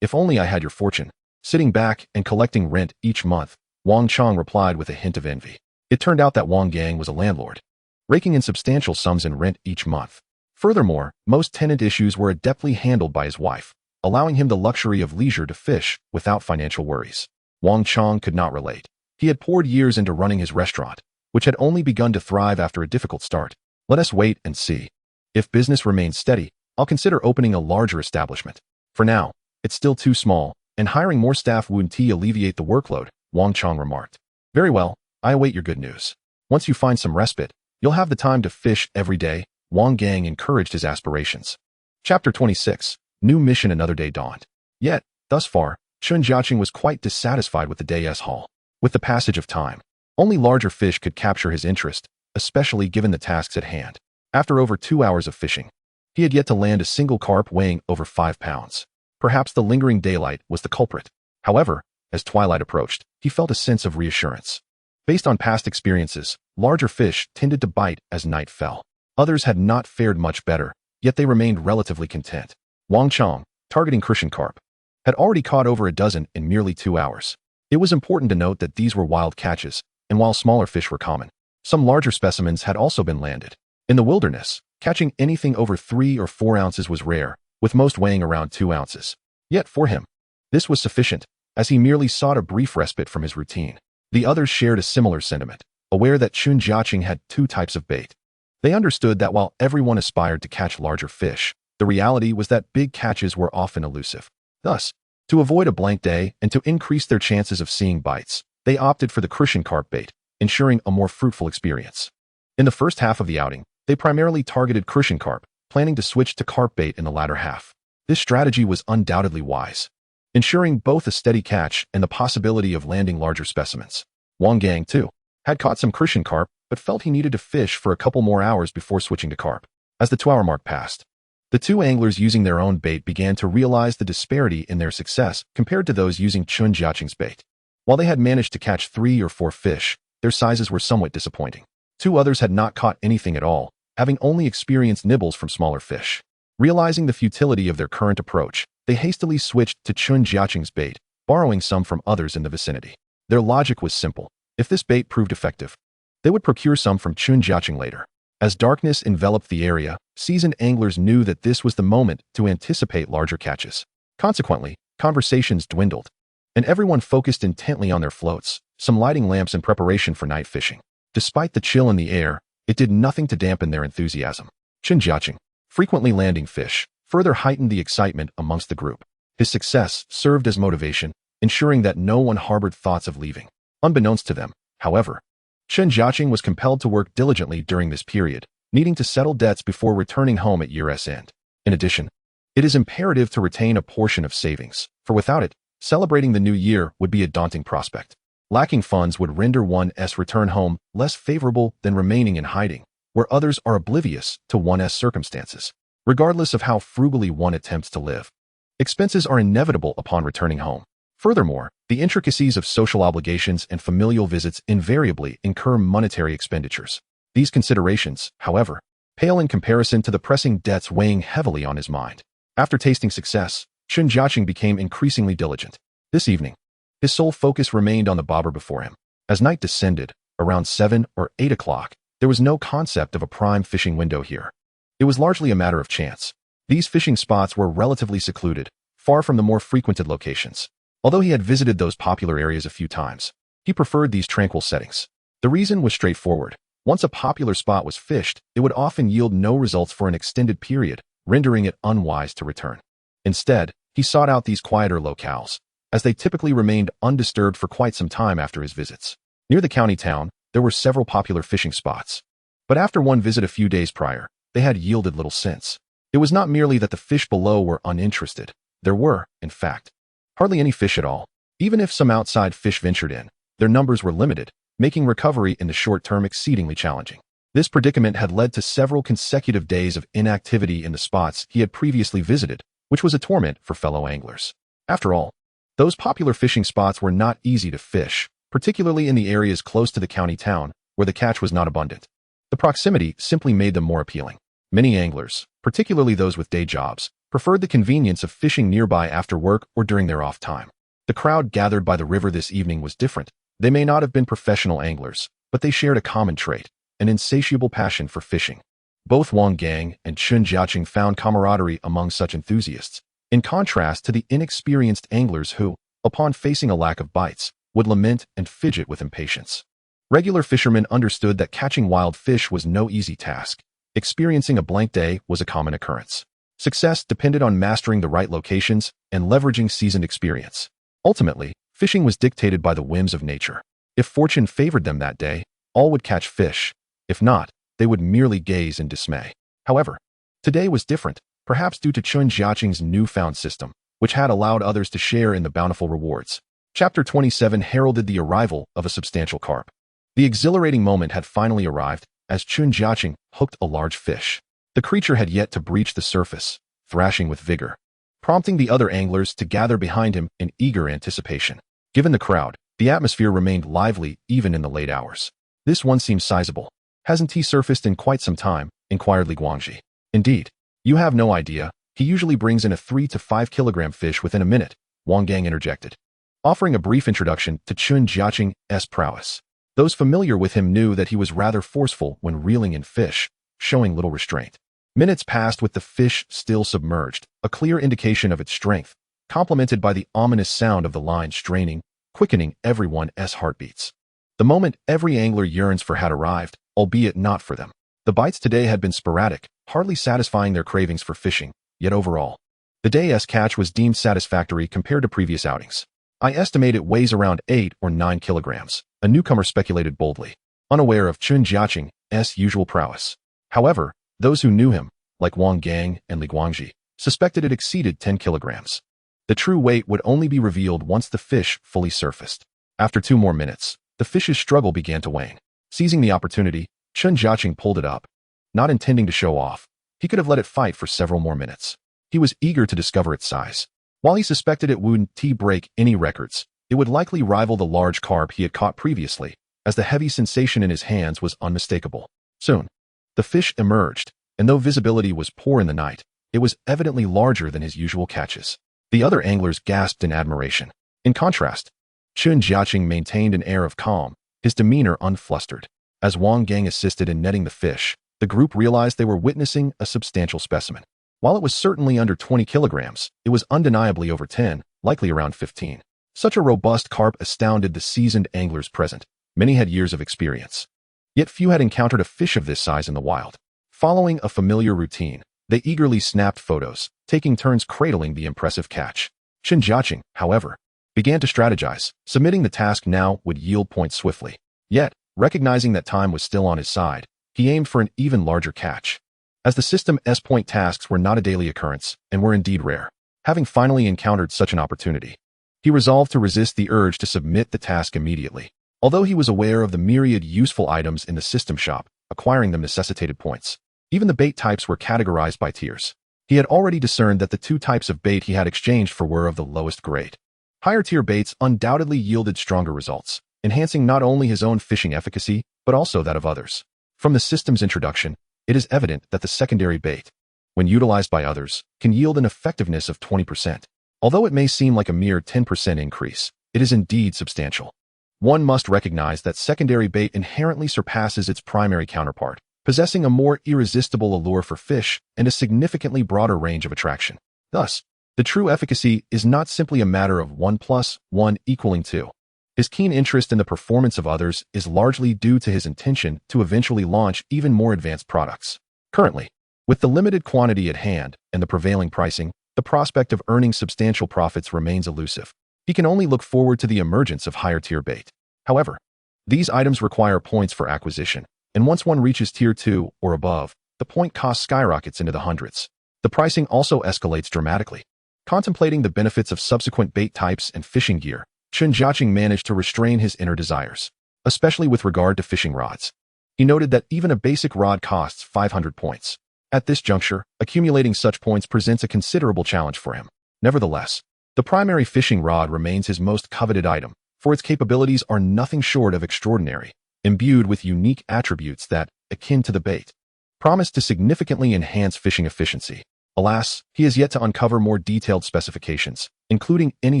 If only I had your fortune. Sitting back and collecting rent each month, Wang Chang replied with a hint of envy. It turned out that Wang Gang was a landlord, raking in substantial sums in rent each month. Furthermore, most tenant issues were adeptly handled by his wife, allowing him the luxury of leisure to fish without financial worries. Wang Chang could not relate. He had poured years into running his restaurant, which had only begun to thrive after a difficult start. Let us wait and see. If business remains steady, I'll consider opening a larger establishment. For now, it's still too small, and hiring more staff wouldn't alleviate the workload, Wang Chang remarked. Very well, I await your good news. Once you find some respite, you'll have the time to fish every day, Wang Gang encouraged his aspirations. Chapter 26. New mission. Another day dawned. Yet, thus far, Chen Jiacheng was quite dissatisfied with the day's haul. With the passage of time, only larger fish could capture his interest, especially given the tasks at hand. After over 2 hours of fishing, he had yet to land a single carp weighing over 5 pounds. Perhaps the lingering daylight was the culprit. However, as twilight approached, he felt a sense of reassurance. Based on past experiences, larger fish tended to bite as night fell. Others had not fared much better, yet they remained relatively content. Wang Chang, targeting crucian carp, had already caught over a dozen in merely 2 hours. It was important to note that these were wild catches, and while smaller fish were common, some larger specimens had also been landed. In the wilderness, catching anything over 3 or 4 ounces was rare, with most weighing around 2 ounces. Yet for him, this was sufficient, as he merely sought a brief respite from his routine. The others shared a similar sentiment, aware that Chen Jiacheng had 2 types of bait. They understood that while everyone aspired to catch larger fish, the reality was that big catches were often elusive. Thus, to avoid a blank day and to increase their chances of seeing bites, they opted for the crucian carp bait, ensuring a more fruitful experience. In the first half of the outing, they primarily targeted crucian carp, planning to switch to carp bait in the latter half. This strategy was undoubtedly wise, ensuring both a steady catch and the possibility of landing larger specimens. Wang Gang, too, had caught some crucian carp, but felt he needed to fish for a couple more hours before switching to carp. As the 2-hour mark passed, the 2 anglers using their own bait began to realize the disparity in their success compared to those using Chen Jiacheng's bait. While they had managed to catch 3 or 4 fish, their sizes were somewhat disappointing. 2 others had not caught anything at all, having only experienced nibbles from smaller fish. Realizing the futility of their current approach, they hastily switched to Chen Jiacheng's bait, borrowing some from others in the vicinity. Their logic was simple. If this bait proved effective, they would procure some from Chen Jiacheng later. As darkness enveloped the area, seasoned anglers knew that this was the moment to anticipate larger catches. Consequently, conversations dwindled, and everyone focused intently on their floats, some lighting lamps in preparation for night fishing. Despite the chill in the air, it did nothing to dampen their enthusiasm. Chen Jiacheng, frequently landing fish, further heightened the excitement amongst the group. His success served as motivation, ensuring that no one harbored thoughts of leaving. Unbeknownst to them, however, Chen Jiacheng was compelled to work diligently during this period, needing to settle debts before returning home at year's end. In addition, it is imperative to retain a portion of savings, for without it, celebrating the new year would be a daunting prospect. Lacking funds would render one's return home less favorable than remaining in hiding, where others are oblivious to one's circumstances. Regardless of how frugally one attempts to live, expenses are inevitable upon returning home. Furthermore, the intricacies of social obligations and familial visits invariably incur monetary expenditures. These considerations, however, pale in comparison to the pressing debts weighing heavily on his mind. After tasting success, Chen Jiacheng became increasingly diligent. This evening, his sole focus remained on the bobber before him. As night descended, around 7 or 8 o'clock, there was no concept of a prime fishing window here. It was largely a matter of chance. These fishing spots were relatively secluded, far from the more frequented locations. Although he had visited those popular areas a few times, he preferred these tranquil settings. The reason was straightforward. Once a popular spot was fished, it would often yield no results for an extended period, rendering it unwise to return. Instead, he sought out these quieter locales, as they typically remained undisturbed for quite some time after his visits. Near the county town, there were several popular fishing spots. But after one visit a few days prior, they had yielded little since. It was not merely that the fish below were uninterested. There were, in fact, hardly any fish at all. Even if some outside fish ventured in, their numbers were limited, making recovery in the short term exceedingly challenging. This predicament had led to several consecutive days of inactivity in the spots he had previously visited, which was a torment for fellow anglers. After all, those popular fishing spots were not easy to fish, particularly in the areas close to the county town, where the catch was not abundant. The proximity simply made them more appealing. Many anglers, particularly those with day jobs, preferred the convenience of fishing nearby after work or during their off time. The crowd gathered by the river this evening was different. They may not have been professional anglers, but they shared a common trait, an insatiable passion for fishing. Both Wang Gang and Chen Jiacheng found camaraderie among such enthusiasts, in contrast to the inexperienced anglers who, upon facing a lack of bites, would lament and fidget with impatience. Regular fishermen understood that catching wild fish was no easy task. Experiencing a blank day was a common occurrence. Success depended on mastering the right locations and leveraging seasoned experience. Ultimately, fishing was dictated by the whims of nature. If fortune favored them that day, all would catch fish. If not, they would merely gaze in dismay. However, today was different, perhaps due to Chen Jiacheng's newfound system, which had allowed others to share in the bountiful rewards. Chapter 27 heralded the arrival of a substantial carp. The exhilarating moment had finally arrived, as Chen Jiacheng hooked a large fish. The creature had yet to breach the surface, thrashing with vigor, prompting the other anglers to gather behind him in eager anticipation. Given the crowd, the atmosphere remained lively even in the late hours. This one seems sizable. Hasn't he surfaced in quite some time? Inquired Li Guangji. Indeed. You have no idea. He usually brings in a 3 to 5 kilogram fish within a minute, Wang Gang interjected, offering a brief introduction to Chen Jiacheng's prowess. Those familiar with him knew that he was rather forceful when reeling in fish, showing little restraint. Minutes passed with the fish still submerged, a clear indication of its strength, complemented by the ominous sound of the line straining, quickening everyone's heartbeats. The moment every angler yearns for had arrived, albeit not for them. The bites today had been sporadic, hardly satisfying their cravings for fishing, yet overall, the day's catch was deemed satisfactory compared to previous outings. I estimate it weighs around 8 or 9 kilograms, a newcomer speculated boldly, unaware of Chen Jiacheng's usual prowess. However, those who knew him, like Wang Gang and Li Guangji, suspected it exceeded 10 kilograms. The true weight would only be revealed once the fish fully surfaced. After 2 more minutes, the fish's struggle began to wane. Seizing the opportunity, Chen Jiacheng pulled it up. Not intending to show off, he could have let it fight for several more minutes. He was eager to discover its size. While he suspected it wouldn't break any records, it would likely rival the large carp he had caught previously, as the heavy sensation in his hands was unmistakable. Soon, the fish emerged, and though visibility was poor in the night, it was evidently larger than his usual catches. The other anglers gasped in admiration. In contrast, Chen Jiacheng maintained an air of calm, his demeanor unflustered. As Wang Gang assisted in netting the fish, the group realized they were witnessing a substantial specimen. While it was certainly under 20 kilograms, it was undeniably over 10, likely around 15. Such a robust carp astounded the seasoned anglers present. Many had years of experience. Yet few had encountered a fish of this size in the wild. Following a familiar routine, they eagerly snapped photos, taking turns cradling the impressive catch. Chen Jiacheng, however, began to strategize, submitting the task now would yield points swiftly. Yet, recognizing that time was still on his side, he aimed for an even larger catch. As the system's point tasks were not a daily occurrence, and were indeed rare, having finally encountered such an opportunity, he resolved to resist the urge to submit the task immediately. Although he was aware of the myriad useful items in the system shop, acquiring them necessitated points. Even the bait types were categorized by tiers. He had already discerned that the 2 types of bait he had exchanged for were of the lowest grade. Higher tier baits undoubtedly yielded stronger results, enhancing not only his own fishing efficacy, but also that of others. From the system's introduction, it is evident that the secondary bait, when utilized by others, can yield an effectiveness of 20%. Although it may seem like a mere 10% increase, it is indeed substantial. One must recognize that secondary bait inherently surpasses its primary counterpart, possessing a more irresistible allure for fish and a significantly broader range of attraction. Thus, the true efficacy is not simply a matter of 1 + 1 = 2. His keen interest in the performance of others is largely due to his intention to eventually launch even more advanced products. Currently, with the limited quantity at hand and the prevailing pricing, the prospect of earning substantial profits remains elusive. He can only look forward to the emergence of higher-tier bait. However, these items require points for acquisition, and once one reaches Tier 2 or above, the point cost skyrockets into the hundreds. The pricing also escalates dramatically. Contemplating the benefits of subsequent bait types and fishing gear, Chen Jiacheng managed to restrain his inner desires, especially with regard to fishing rods. He noted that even a basic rod costs 500 points. At this juncture, accumulating such points presents a considerable challenge for him. Nevertheless, the primary fishing rod remains his most coveted item, for its capabilities are nothing short of extraordinary, imbued with unique attributes that, akin to the bait, promise to significantly enhance fishing efficiency. Alas, he has yet to uncover more detailed specifications, including any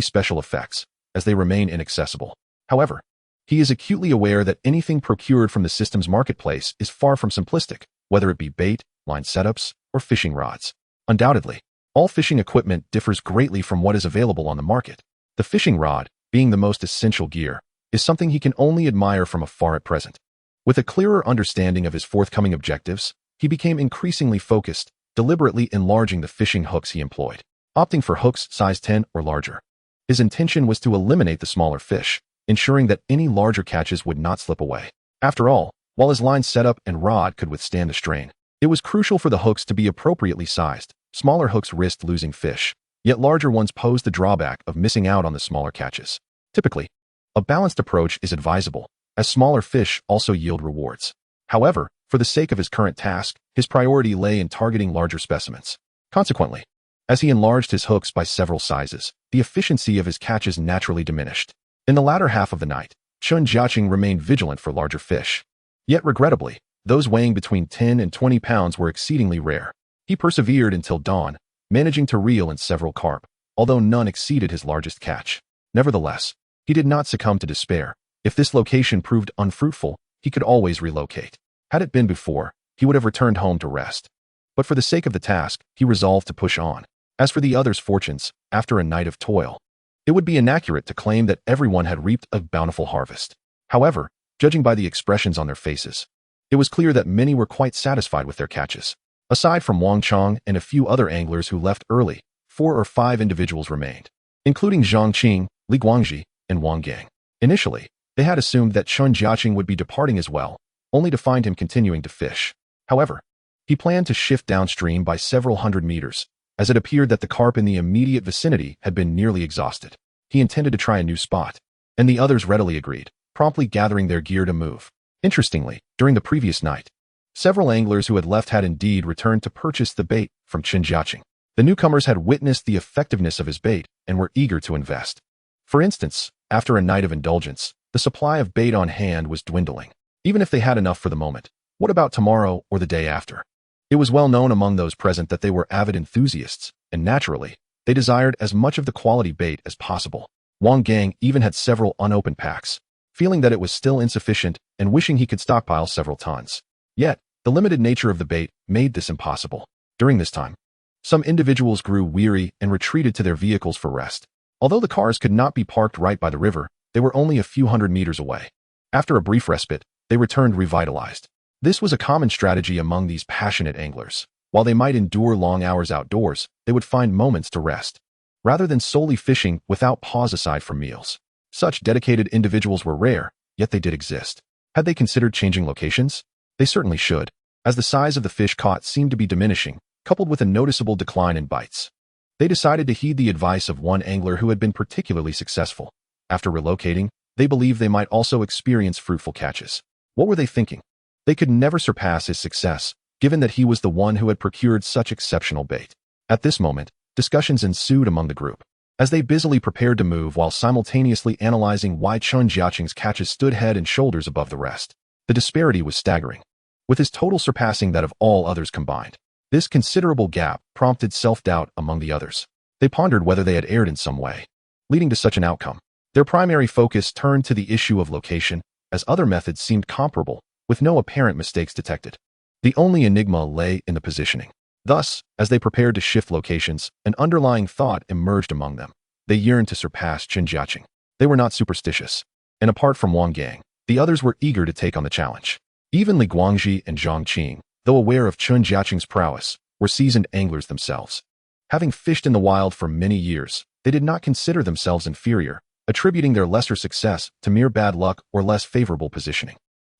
special effects, as they remain inaccessible. However, he is acutely aware that anything procured from the system's marketplace is far from simplistic, whether it be bait, line setups, or fishing rods. Undoubtedly, all fishing equipment differs greatly from what is available on the market. The fishing rod, being the most essential gear, is something he can only admire from afar at present. With a clearer understanding of his forthcoming objectives, he became increasingly focused, deliberately enlarging the fishing hooks he employed, opting for hooks size 10 or larger. His intention was to eliminate the smaller fish, ensuring that any larger catches would not slip away. After all, while his line setup and rod could withstand the strain, it was crucial for the hooks to be appropriately sized. Smaller hooks risked losing fish, yet larger ones posed the drawback of missing out on the smaller catches. Typically, a balanced approach is advisable, as smaller fish also yield rewards. However, for the sake of his current task, his priority lay in targeting larger specimens. Consequently, as he enlarged his hooks by several sizes, the efficiency of his catches naturally diminished. In the latter half of the night, Chen Jiacheng remained vigilant for larger fish. Yet regrettably, those weighing between 10 and 20 pounds were exceedingly rare. He persevered until dawn, managing to reel in several carp, although none exceeded his largest catch. Nevertheless, he did not succumb to despair. If this location proved unfruitful, he could always relocate. Had it been before, he would have returned home to rest. But for the sake of the task, he resolved to push on. As for the others' fortunes, after a night of toil, it would be inaccurate to claim that everyone had reaped a bountiful harvest. However, judging by the expressions on their faces, it was clear that many were quite satisfied with their catches. Aside from Wang Chong and a few other anglers who left early, 4 or 5 individuals remained, including Zhang Qing, Li Guangji, and Wang Gang. Initially, they had assumed that Chen Jiacheng would be departing as well, only to find him continuing to fish. However, he planned to shift downstream by several hundred meters, as it appeared that the carp in the immediate vicinity had been nearly exhausted. He intended to try a new spot, and the others readily agreed, promptly gathering their gear to move. Interestingly, during the previous night, several anglers who had left had indeed returned to purchase the bait from Chen Jiacheng. The newcomers had witnessed the effectiveness of his bait and were eager to invest. For instance, after a night of indulgence, the supply of bait on hand was dwindling. Even if they had enough for the moment, what about tomorrow or the day after? It was well known among those present that they were avid enthusiasts, and naturally, they desired as much of the quality bait as possible. Wang Gang even had several unopened packs, feeling that it was still insufficient and wishing he could stockpile several tons. Yet, the limited nature of the bait made this impossible. During this time, some individuals grew weary and retreated to their vehicles for rest. Although the cars could not be parked right by the river, they were only a few hundred meters away. After a brief respite, they returned revitalized. This was a common strategy among these passionate anglers. While they might endure long hours outdoors, they would find moments to rest, rather than solely fishing without pause aside from meals. Such dedicated individuals were rare, yet they did exist. Had they considered changing locations? They certainly should, as the size of the fish caught seemed to be diminishing, coupled with a noticeable decline in bites. They decided to heed the advice of one angler who had been particularly successful. After relocating, they believed they might also experience fruitful catches. What were they thinking? They could never surpass his success, given that he was the one who had procured such exceptional bait. At this moment, discussions ensued among the group, as they busily prepared to move while simultaneously analyzing why Chen Jiacheng's catches stood head and shoulders above the rest. The disparity was staggering, with his total surpassing that of all others combined. This considerable gap prompted self-doubt among the others. They pondered whether they had erred in some way, leading to such an outcome. Their primary focus turned to the issue of location, as other methods seemed comparable, with no apparent mistakes detected. The only enigma lay in the positioning. Thus, as they prepared to shift locations, an underlying thought emerged among them. They yearned to surpass Chen Jiacheng. They were not superstitious, and apart from Wang Gang, the others were eager to take on the challenge. Even Li Guangji and Zhang Qing, though aware of Chen Jiacheng's prowess, were seasoned anglers themselves. Having fished in the wild for many years, they did not consider themselves inferior, attributing their lesser success to mere bad luck or less favorable positioning.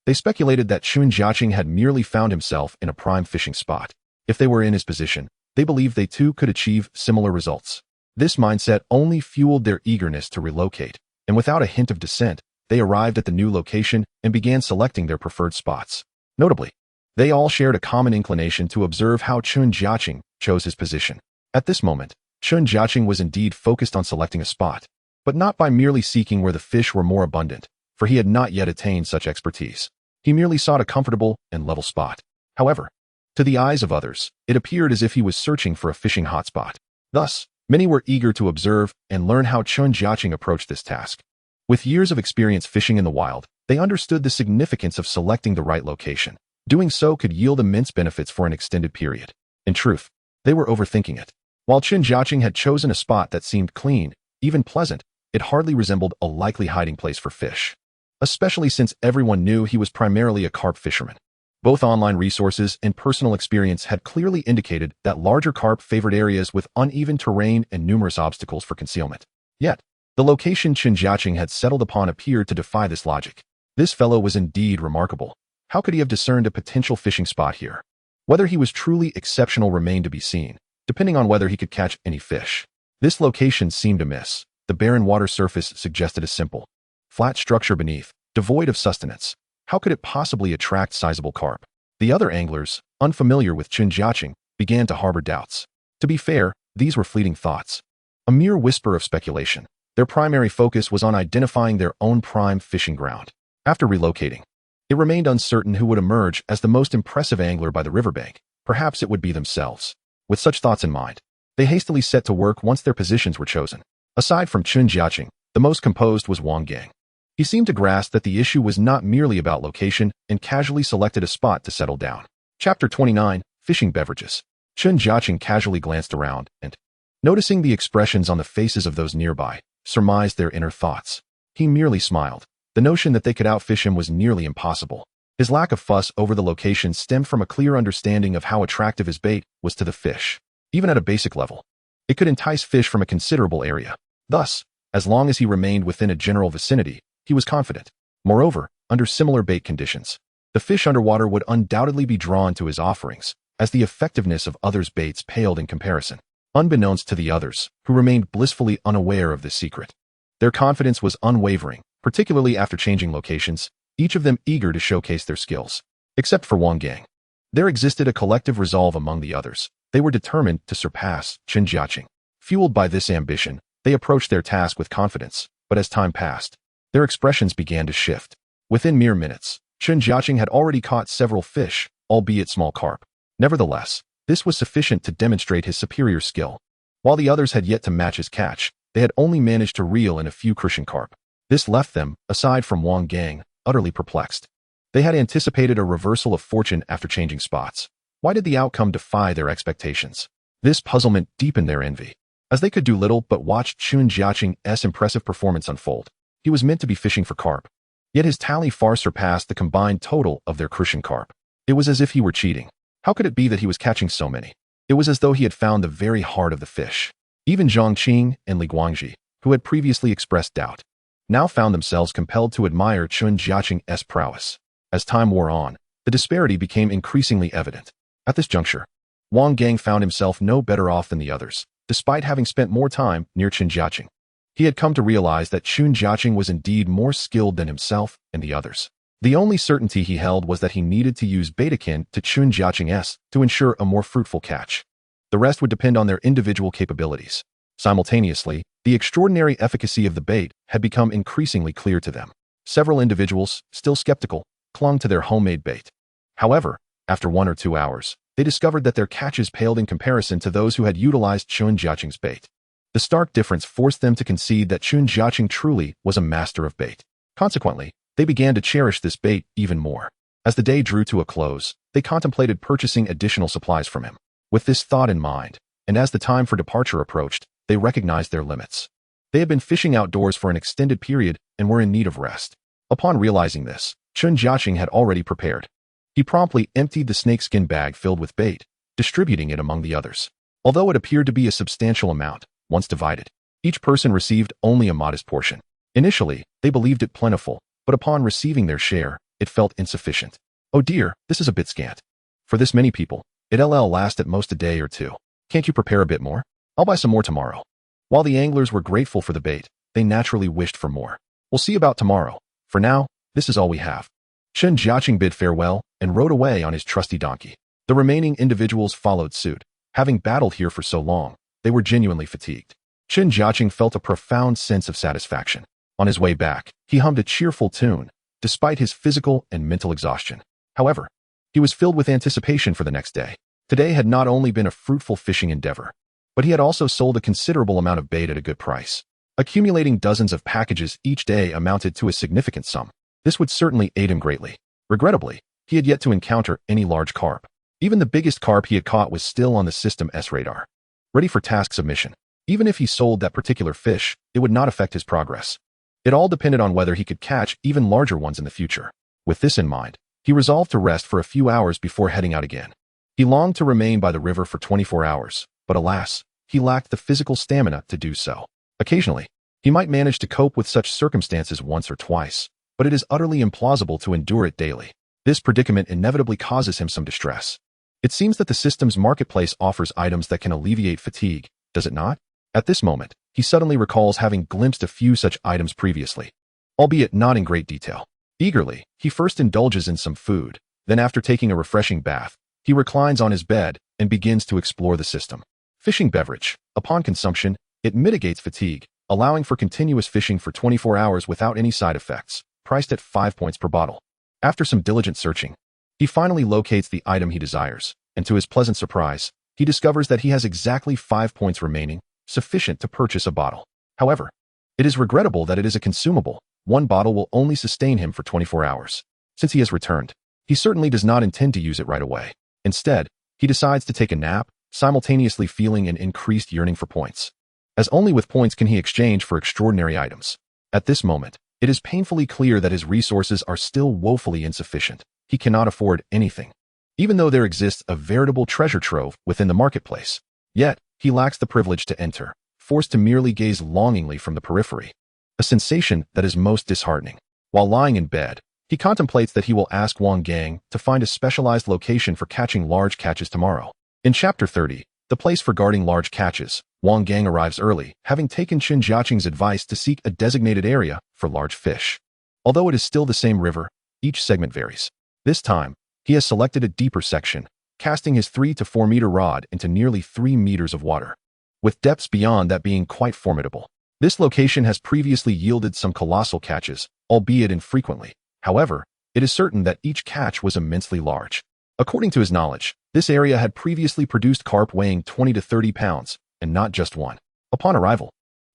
They speculated that Chen Jiacheng had merely found himself in a prime fishing spot. If they were in his position, they believed they too could achieve similar results. This mindset only fueled their eagerness to relocate, and without a hint of dissent, they arrived at the new location and began selecting their preferred spots. Notably, they all shared a common inclination to observe how Chen Jiacheng chose his position. At this moment, Chen Jiacheng was indeed focused on selecting a spot, but not by merely seeking where the fish were more abundant, for he had not yet attained such expertise. He merely sought a comfortable and level spot. However, to the eyes of others, it appeared as if he was searching for a fishing hotspot. Thus, many were eager to observe and learn how Chen Jiacheng approached this task. With years of experience fishing in the wild, they understood the significance of selecting the right location. Doing so could yield immense benefits for an extended period. In truth, they were overthinking it. While Chen Jiacheng had chosen a spot that seemed clean, even pleasant, it hardly resembled a likely hiding place for fish. Especially since everyone knew he was primarily a carp fisherman. Both online resources and personal experience had clearly indicated that larger carp favored areas with uneven terrain and numerous obstacles for concealment. Yet, the location Chen Jiacheng had settled upon appeared to defy this logic. This fellow was indeed remarkable. How could he have discerned a potential fishing spot here? Whether he was truly exceptional remained to be seen, depending on whether he could catch any fish. This location seemed amiss. The barren water surface suggested a simple, flat structure beneath, devoid of sustenance. How could it possibly attract sizable carp? The other anglers, unfamiliar with Chen Jiacheng, began to harbor doubts. To be fair, these were fleeting thoughts. A mere whisper of speculation. Their primary focus was on identifying their own prime fishing ground. After relocating, it remained uncertain who would emerge as the most impressive angler by the riverbank. Perhaps it would be themselves. With such thoughts in mind, they hastily set to work once their positions were chosen. Aside from Chen Jiacheng, the most composed was Wang Gang. He seemed to grasp that the issue was not merely about location and casually selected a spot to settle down. Chapter 29, Fishing Beverages. Chen Jiacheng casually glanced around and, noticing the expressions on the faces of those nearby, surmised their inner thoughts. He merely smiled. The notion that they could outfish him was nearly impossible. His lack of fuss over the location stemmed from a clear understanding of how attractive his bait was to the fish. Even at a basic level, it could entice fish from a considerable area. Thus, as long as he remained within a general vicinity, he was confident. Moreover, under similar bait conditions, the fish underwater would undoubtedly be drawn to his offerings, as the effectiveness of others' baits paled in comparison. Unbeknownst to the others, who remained blissfully unaware of this secret. Their confidence was unwavering, particularly after changing locations, each of them eager to showcase their skills. Except for Wang Gang. There existed a collective resolve among the others. They were determined to surpass Chen Jiacheng. Fueled by this ambition, they approached their task with confidence, but as time passed, their expressions began to shift. Within mere minutes, Chen Jiacheng had already caught several fish, albeit small carp. Nevertheless, this was sufficient to demonstrate his superior skill. While the others had yet to match his catch, they had only managed to reel in a few crucian carp. This left them, aside from Wang Gang, utterly perplexed. They had anticipated a reversal of fortune after changing spots. Why did the outcome defy their expectations? This puzzlement deepened their envy, as they could do little but watch Chen Jiacheng's impressive performance unfold. He was meant to be fishing for carp, yet his tally far surpassed the combined total of their crucian carp. It was as if he were cheating. How could it be that he was catching so many? It was as though he had found the very heart of the fish. Even Zhang Qing and Li Guangji, who had previously expressed doubt, now found themselves compelled to admire Chen Jiacheng's prowess. As time wore on, the disparity became increasingly evident. At this juncture, Wang Gang found himself no better off than the others, despite having spent more time near Chen Jiacheng. He had come to realize that Chen Jiacheng was indeed more skilled than himself and the others. The only certainty he held was that he needed to use bait akin to Chen Jiacheng's to ensure a more fruitful catch. The rest would depend on their individual capabilities. Simultaneously, the extraordinary efficacy of the bait had become increasingly clear to them. Several individuals, still skeptical, clung to their homemade bait. However, after 1 or 2 hours, they discovered that their catches paled in comparison to those who had utilized Chen Jiacheng's bait. The stark difference forced them to concede that Chen Jiacheng truly was a master of bait. Consequently, they began to cherish this bait even more. As the day drew to a close, they contemplated purchasing additional supplies from him. With this thought in mind, and as the time for departure approached, they recognized their limits. They had been fishing outdoors for an extended period and were in need of rest. Upon realizing this, Chen Jiacheng had already prepared. He promptly emptied the snakeskin bag filled with bait, distributing it among the others. Although it appeared to be a substantial amount, once divided, each person received only a modest portion. Initially, they believed it plentiful, but upon receiving their share, it felt insufficient. Oh dear, this is a bit scant. For this many people, it'll last at most a day or two. Can't you prepare a bit more? I'll buy some more tomorrow. While the anglers were grateful for the bait, they naturally wished for more. We'll see about tomorrow. For now, this is all we have. Chen Jiacheng bid farewell and rode away on his trusty donkey. The remaining individuals followed suit. Having battled here for so long, they were genuinely fatigued. Chen Jiacheng felt a profound sense of satisfaction. On his way back, he hummed a cheerful tune, despite his physical and mental exhaustion. However, he was filled with anticipation for the next day. Today had not only been a fruitful fishing endeavor, but he had also sold a considerable amount of bait at a good price. Accumulating dozens of packages each day amounted to a significant sum. This would certainly aid him greatly. Regrettably, he had yet to encounter any large carp. Even the biggest carp he had caught was still on the System S radar, ready for task submission. Even if he sold that particular fish, it would not affect his progress. It all depended on whether he could catch even larger ones in the future. With this in mind, he resolved to rest for a few hours before heading out again. He longed to remain by the river for 24 hours, but alas, he lacked the physical stamina to do so. Occasionally, he might manage to cope with such circumstances once or twice, but it is utterly implausible to endure it daily. This predicament inevitably causes him some distress. It seems that the system's marketplace offers items that can alleviate fatigue, does it not? At this moment, he suddenly recalls having glimpsed a few such items previously, albeit not in great detail. Eagerly, he first indulges in some food, then after taking a refreshing bath, he reclines on his bed and begins to explore the system. Fishing beverage. Upon consumption, it mitigates fatigue, allowing for continuous fishing for 24 hours without any side effects, priced at 5 points per bottle. After some diligent searching, he finally locates the item he desires, and to his pleasant surprise, he discovers that he has exactly 5 points remaining, sufficient to purchase a bottle. However, it is regrettable that it is a consumable. One bottle will only sustain him for 24 hours. Since he has returned, he certainly does not intend to use it right away. Instead, he decides to take a nap, simultaneously feeling an increased yearning for points, as only with points can he exchange for extraordinary items. At this moment, it is painfully clear that his resources are still woefully insufficient. He cannot afford anything, even though there exists a veritable treasure trove within the marketplace. Yet, he lacks the privilege to enter, forced to merely gaze longingly from the periphery, a sensation that is most disheartening. While lying in bed, he contemplates that he will ask Wang Gang to find a specialized location for catching large catches tomorrow. In Chapter 30, the place for guarding large catches, Wang Gang arrives early, having taken Chen Jiacheng's advice to seek a designated area for large fish. Although it is still the same river, each segment varies. This time, he has selected a deeper section, casting his 3 to 4 meter rod into nearly 3 meters of water, with depths beyond that being quite formidable. This location has previously yielded some colossal catches, albeit infrequently. However, it is certain that each catch was immensely large. According to his knowledge, this area had previously produced carp weighing 20 to 30 pounds, and not just one. Upon arrival,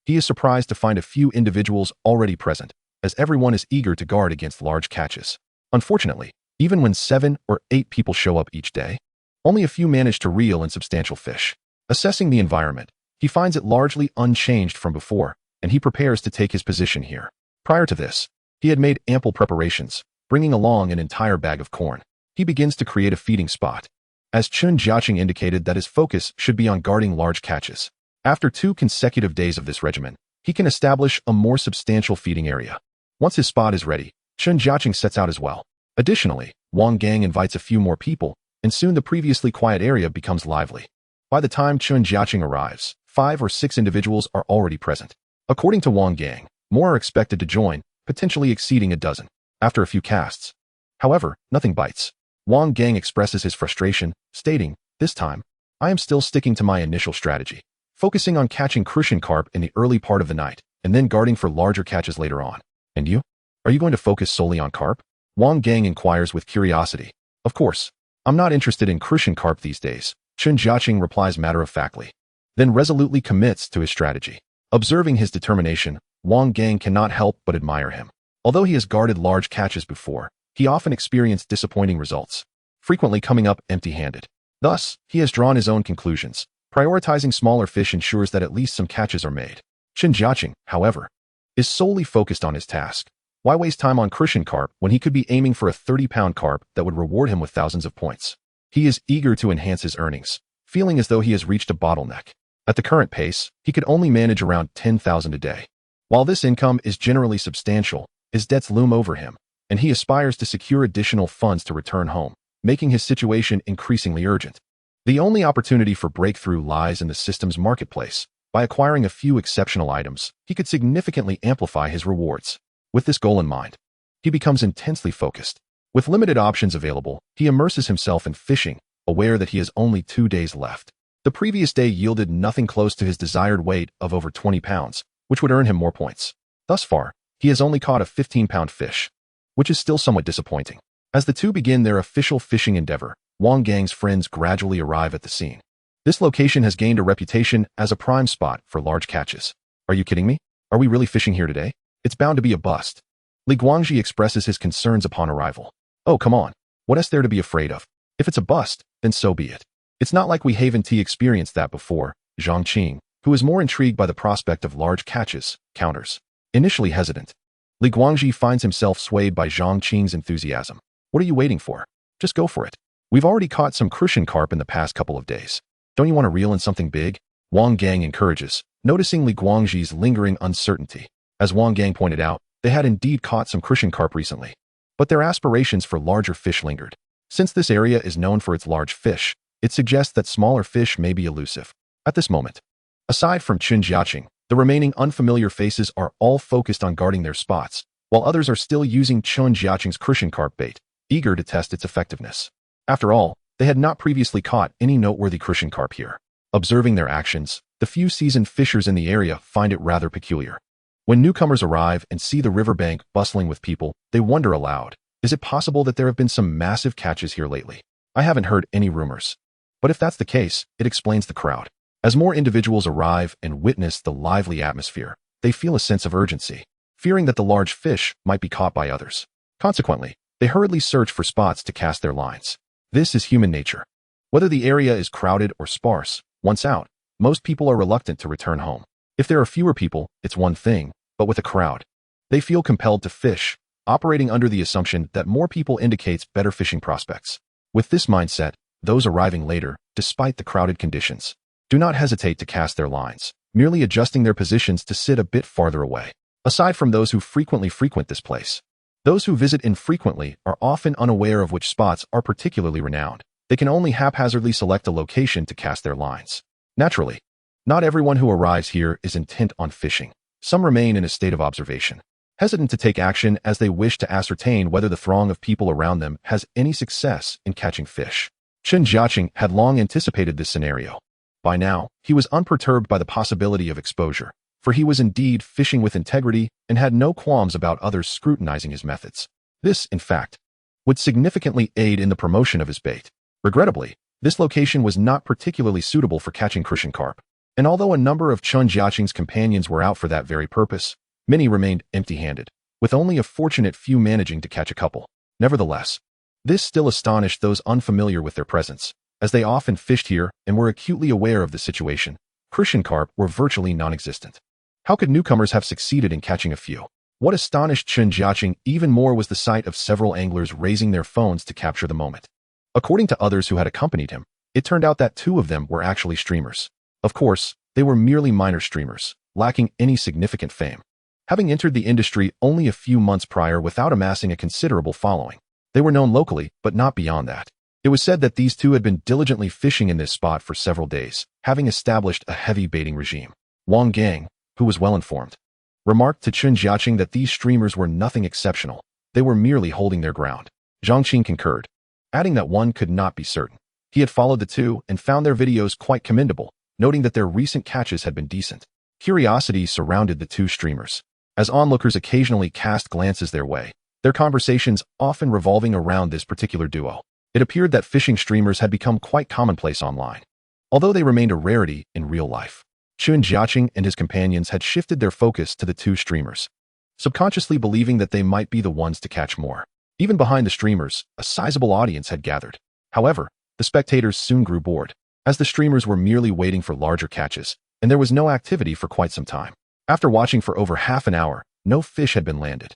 he is surprised to find a few individuals already present, as everyone is eager to guard against large catches. Unfortunately, even when 7 or 8 people show up each day, only a few manage to reel in substantial fish. Assessing the environment, he finds it largely unchanged from before, and he prepares to take his position here. Prior to this, he had made ample preparations, bringing along an entire bag of corn. He begins to create a feeding spot, as Chen Jiacheng indicated that his focus should be on guarding large catches. After 2 consecutive days of this regimen, he can establish a more substantial feeding area. Once his spot is ready, Chen Jiacheng sets out as well. Additionally, Wang Gang invites a few more people, and soon the previously quiet area becomes lively. By the time Chen Jiacheng arrives, 5 or 6 individuals are already present. According to Wang Gang, more are expected to join, potentially exceeding a dozen. After a few casts, however, nothing bites. Wang Gang expresses his frustration, stating, "This time, I am still sticking to my initial strategy, focusing on catching crucian carp in the early part of the night, and then guarding for larger catches later on. And you? Are you going to focus solely on carp?" Wang Gang inquires with curiosity. "Of course, I'm not interested in crucian carp these days," Chen Jiacheng replies matter-of-factly, then resolutely commits to his strategy. Observing his determination, Wang Gang cannot help but admire him. Although he has guarded large catches before, he often experienced disappointing results, frequently coming up empty-handed. Thus, he has drawn his own conclusions. Prioritizing smaller fish ensures that at least some catches are made. Chen Jiacheng, however, is solely focused on his task. Why waste time on crucian carp when he could be aiming for a 30-pound carp that would reward him with thousands of points? He is eager to enhance his earnings, feeling as though he has reached a bottleneck. At the current pace, he could only manage around 10,000 a day. While this income is generally substantial, his debts loom over him, and he aspires to secure additional funds to return home, making his situation increasingly urgent. The only opportunity for breakthrough lies in the system's marketplace. By acquiring a few exceptional items, he could significantly amplify his rewards. With this goal in mind, he becomes intensely focused. With limited options available, he immerses himself in fishing, aware that he has only 2 days left. The previous day yielded nothing close to his desired weight of over 20 pounds, which would earn him more points. Thus far, he has only caught a 15-pound fish, which is still somewhat disappointing. As the two begin their official fishing endeavor, Wang Gang's friends gradually arrive at the scene. This location has gained a reputation as a prime spot for large catches. Are you kidding me? Are we really fishing here today? It's bound to be a bust. Li Guangji expresses his concerns upon arrival. Oh, come on. What is there to be afraid of? If it's a bust, then so be it. It's not like we Haven Tea experienced that before, Zhang Qing, who is more intrigued by the prospect of large catches, counters. Initially hesitant, Li Guangji finds himself swayed by Zhang Qing's enthusiasm. What are you waiting for? Just go for it. We've already caught some crucian carp in the past couple of days. Don't you want to reel in something big? Wang Gang encourages, noticing Li Guangji's lingering uncertainty. As Wang Gang pointed out, they had indeed caught some crucian carp recently, but their aspirations for larger fish lingered. Since this area is known for its large fish, it suggests that smaller fish may be elusive. At this moment, aside from Chen Jiacheng, the remaining unfamiliar faces are all focused on guarding their spots, while others are still using Chen Jiacheng's crucian carp bait, eager to test its effectiveness. After all, they had not previously caught any noteworthy crucian carp here. Observing their actions, the few seasoned fishers in the area find it rather peculiar. When newcomers arrive and see the riverbank bustling with people, they wonder aloud, is it possible that there have been some massive catches here lately? I haven't heard any rumors. But if that's the case, it explains the crowd. As more individuals arrive and witness the lively atmosphere, they feel a sense of urgency, fearing that the large fish might be caught by others. Consequently, they hurriedly search for spots to cast their lines. This is human nature. Whether the area is crowded or sparse, once out, most people are reluctant to return home. If there are fewer people, it's one thing, but with a crowd, they feel compelled to fish, operating under the assumption that more people indicates better fishing prospects. With this mindset, those arriving later, despite the crowded conditions, do not hesitate to cast their lines, merely adjusting their positions to sit a bit farther away. Aside from those who frequently frequent this place, those who visit infrequently are often unaware of which spots are particularly renowned. They can only haphazardly select a location to cast their lines. Naturally, not everyone who arrives here is intent on fishing. Some remain in a state of observation, hesitant to take action as they wish to ascertain whether the throng of people around them has any success in catching fish. Chen Jiacheng had long anticipated this scenario. By now, he was unperturbed by the possibility of exposure, for he was indeed fishing with integrity and had no qualms about others scrutinizing his methods. This, in fact, would significantly aid in the promotion of his bait. Regrettably, this location was not particularly suitable for catching crucian carp, and although a number of Chen Jiacheng's companions were out for that very purpose, many remained empty-handed, with only a fortunate few managing to catch a couple. Nevertheless, this still astonished those unfamiliar with their presence, as they often fished here and were acutely aware of the situation. Crucian carp were virtually non-existent. How could newcomers have succeeded in catching a few? What astonished Chen Jiacheng even more was the sight of several anglers raising their phones to capture the moment. According to others who had accompanied him, it turned out that 2 of them were actually streamers. Of course, they were merely minor streamers, lacking any significant fame, having entered the industry only a few months prior without amassing a considerable following. They were known locally, but not beyond that. It was said that these 2 had been diligently fishing in this spot for several days, having established a heavy baiting regime. Wang Gang, who was well informed, remarked to Chen Jiacheng that these streamers were nothing exceptional. They were merely holding their ground. Zhang Qing concurred, adding that one could not be certain. He had followed the 2 and found their videos quite commendable, noting that their recent catches had been decent. Curiosity surrounded the 2 streamers, as onlookers occasionally cast glances their way, their conversations often revolving around this particular duo. It appeared that fishing streamers had become quite commonplace online, although they remained a rarity in real life. Chen Jiacheng and his companions had shifted their focus to the 2 streamers, subconsciously believing that they might be the ones to catch more. Even behind the streamers, a sizable audience had gathered. However, the spectators soon grew bored, as the streamers were merely waiting for larger catches, and there was no activity for quite some time. After watching for over half an hour, no fish had been landed.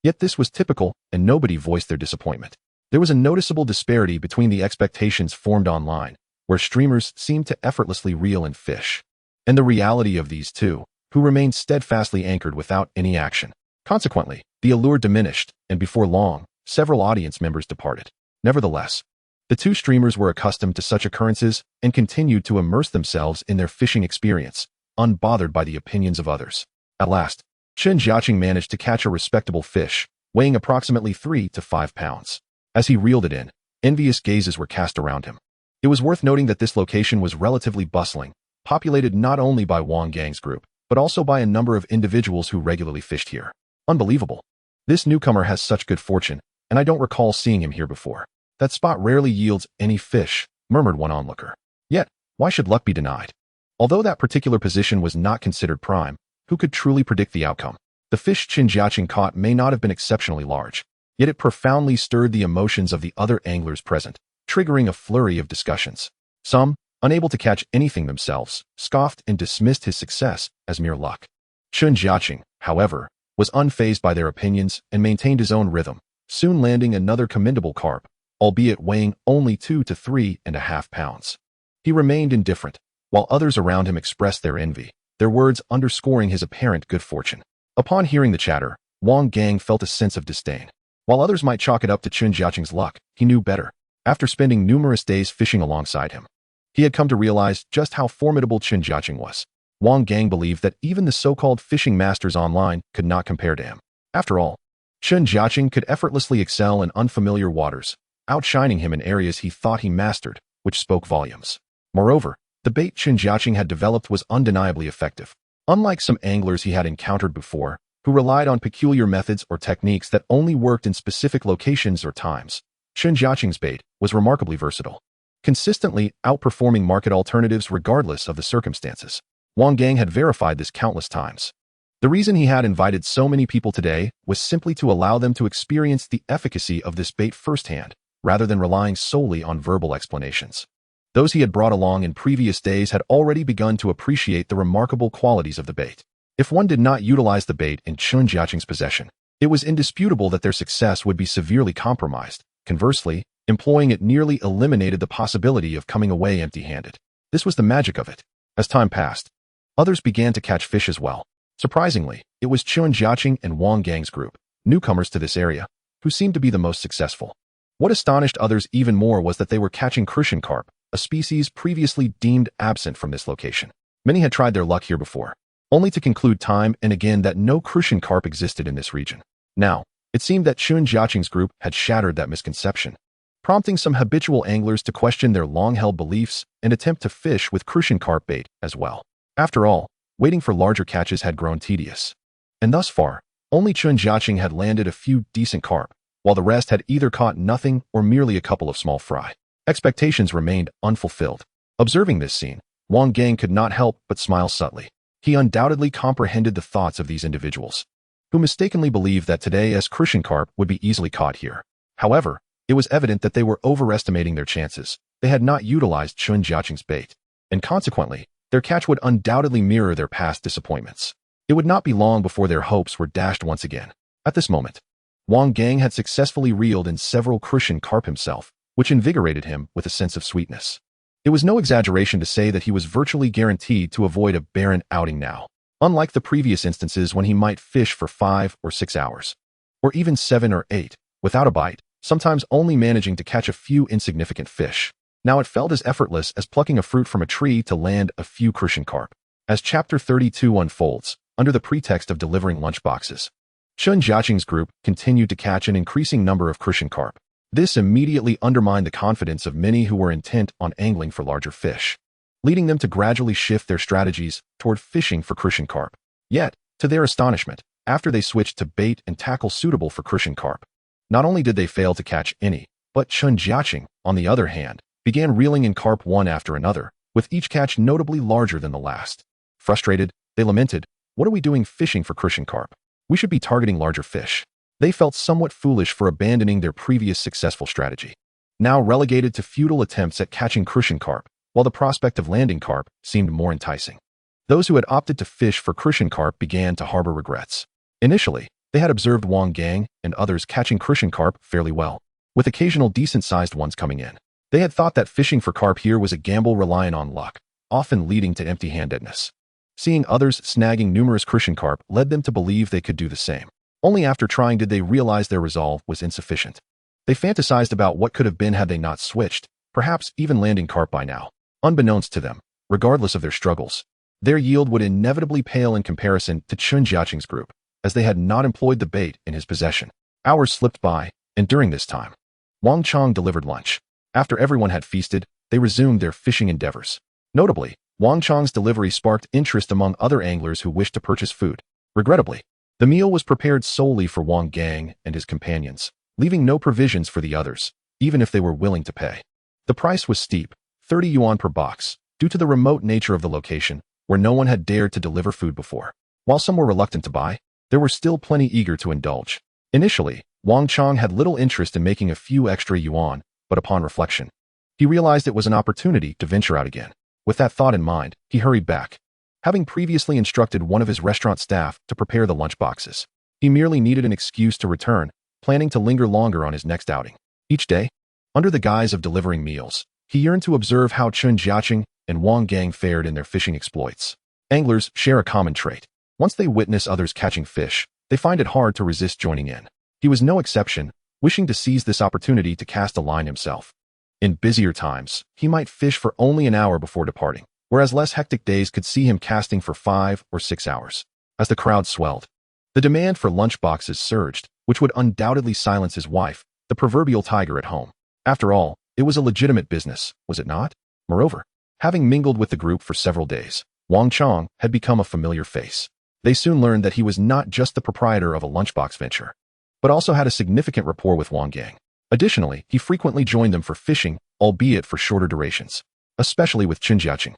Yet this was typical, and nobody voiced their disappointment. There was a noticeable disparity between the expectations formed online, where streamers seemed to effortlessly reel in fish, and the reality of these two, who remained steadfastly anchored without any action. Consequently, the allure diminished, and before long, several audience members departed. Nevertheless, the two streamers were accustomed to such occurrences and continued to immerse themselves in their fishing experience, unbothered by the opinions of others. At last, Chen Jiacheng managed to catch a respectable fish, weighing approximately 3 to 5 pounds. As he reeled it in, envious gazes were cast around him. It was worth noting that this location was relatively bustling, populated not only by Wang Gang's group, but also by a number of individuals who regularly fished here. Unbelievable. This newcomer has such good fortune, and I don't recall seeing him here before. That spot rarely yields any fish, murmured one onlooker. Yet, why should luck be denied? Although that particular position was not considered prime, who could truly predict the outcome? The fish Chen Jiacheng caught may not have been exceptionally large, yet it profoundly stirred the emotions of the other anglers present, triggering a flurry of discussions. Some, unable to catch anything themselves, scoffed and dismissed his success as mere luck. Chen Jiacheng, however, was unfazed by their opinions and maintained his own rhythm, soon landing another commendable carp, albeit weighing only 2 to 3.5 pounds. He remained indifferent, while others around him expressed their envy, their words underscoring his apparent good fortune. Upon hearing the chatter, Wang Gang felt a sense of disdain. While others might chalk it up to Chen Jiacheng's luck, he knew better. After spending numerous days fishing alongside him, he had come to realize just how formidable Chen Jiacheng was. Wang Gang believed that even the so-called fishing masters online could not compare to him. After all, Chen Jiacheng could effortlessly excel in unfamiliar waters, outshining him in areas he thought he mastered, which spoke volumes. Moreover, the bait Chen Jiacheng had developed was undeniably effective. Unlike some anglers he had encountered before, who relied on peculiar methods or techniques that only worked in specific locations or times, Chen Jiacheng's bait was remarkably versatile, consistently outperforming market alternatives regardless of the circumstances. Wang Gang had verified this countless times. The reason he had invited so many people today was simply to allow them to experience the efficacy of this bait firsthand, rather than relying solely on verbal explanations. Those he had brought along in previous days had already begun to appreciate the remarkable qualities of the bait. If one did not utilize the bait in Chen Jiacheng's possession, it was indisputable that their success would be severely compromised. Conversely, employing it nearly eliminated the possibility of coming away empty-handed. This was the magic of it. As time passed, others began to catch fish as well. Surprisingly, it was Chen Jiacheng and Wang Gang's group, newcomers to this area, who seemed to be the most successful. What astonished others even more was that they were catching crucian carp, a species previously deemed absent from this location. Many had tried their luck here before, only to conclude time and again that no crucian carp existed in this region. Now, it seemed that Chen Jiacheng's group had shattered that misconception, prompting some habitual anglers to question their long-held beliefs and attempt to fish with crucian carp bait as well. After all, waiting for larger catches had grown tedious. And thus far, only Chen Jiacheng had landed a few decent carp, while the rest had either caught nothing or merely a couple of small fry. Expectations remained unfulfilled. Observing this scene, Wang Gang could not help but smile subtly. He undoubtedly comprehended the thoughts of these individuals, who mistakenly believed that today's crucian carp would be easily caught here. However, it was evident that they were overestimating their chances. They had not utilized Chen Jiacheng's bait, and consequently, their catch would undoubtedly mirror their past disappointments. It would not be long before their hopes were dashed once again. At this moment, Wang Gang had successfully reeled in several crucian carp himself, which invigorated him with a sense of sweetness. It was no exaggeration to say that he was virtually guaranteed to avoid a barren outing now, unlike the previous instances when he might fish for 5 or 6 hours, or even 7 or 8, without a bite, sometimes only managing to catch a few insignificant fish. Now it felt as effortless as plucking a fruit from a tree to land a few crucian carp. As Chapter 32 unfolds, under the pretext of delivering lunchboxes, Chen Jiacheng's group continued to catch an increasing number of crucian carp. This immediately undermined the confidence of many who were intent on angling for larger fish, leading them to gradually shift their strategies toward fishing for crucian carp. Yet, to their astonishment, after they switched to bait and tackle suitable for crucian carp, not only did they fail to catch any, but Chen Jiacheng, on the other hand, began reeling in carp one after another, with each catch notably larger than the last. Frustrated, they lamented, "What are we doing fishing for crucian carp? We should be targeting larger fish." They felt somewhat foolish for abandoning their previous successful strategy, now relegated to futile attempts at catching crucian carp, while the prospect of landing carp seemed more enticing. Those who had opted to fish for crucian carp began to harbor regrets. Initially, they had observed Wang Gang and others catching crucian carp fairly well, with occasional decent-sized ones coming in. They had thought that fishing for carp here was a gamble relying on luck, often leading to empty-handedness. Seeing others snagging numerous crucian carp led them to believe they could do the same. Only after trying did they realize their resolve was insufficient. They fantasized about what could have been had they not switched, perhaps even landing carp by now. Unbeknownst to them, regardless of their struggles, their yield would inevitably pale in comparison to Chen Jiacheng's group, as they had not employed the bait in his possession. Hours slipped by, and during this time, Wang Chong delivered lunch. After everyone had feasted, they resumed their fishing endeavors. Notably, Wang Chong's delivery sparked interest among other anglers who wished to purchase food. Regrettably, the meal was prepared solely for Wang Gang and his companions, leaving no provisions for the others, even if they were willing to pay. The price was steep, 30 yuan per box, due to the remote nature of the location, where no one had dared to deliver food before. While some were reluctant to buy, there were still plenty eager to indulge. Initially, Wang Chong had little interest in making a few extra yuan, but upon reflection, he realized it was an opportunity to venture out again. With that thought in mind, he hurried back. Having previously instructed one of his restaurant staff to prepare the lunch boxes, he merely needed an excuse to return, planning to linger longer on his next outing. Each day, under the guise of delivering meals, he yearned to observe how Chen Jiacheng and Wang Gang fared in their fishing exploits. Anglers share a common trait. Once they witness others catching fish, they find it hard to resist joining in. He was no exception, wishing to seize this opportunity to cast a line himself. In busier times, he might fish for only an hour before departing, whereas less hectic days could see him casting for 5 or 6 hours. As the crowd swelled, the demand for lunch boxes surged, which would undoubtedly silence his wife, the proverbial tiger at home. After all, it was a legitimate business, was it not? Moreover, having mingled with the group for several days, Wang Chong had become a familiar face. They soon learned that he was not just the proprietor of a lunchbox venture, but also had a significant rapport with Wang Gang. Additionally, he frequently joined them for fishing, albeit for shorter durations, especially with Chen Jiacheng.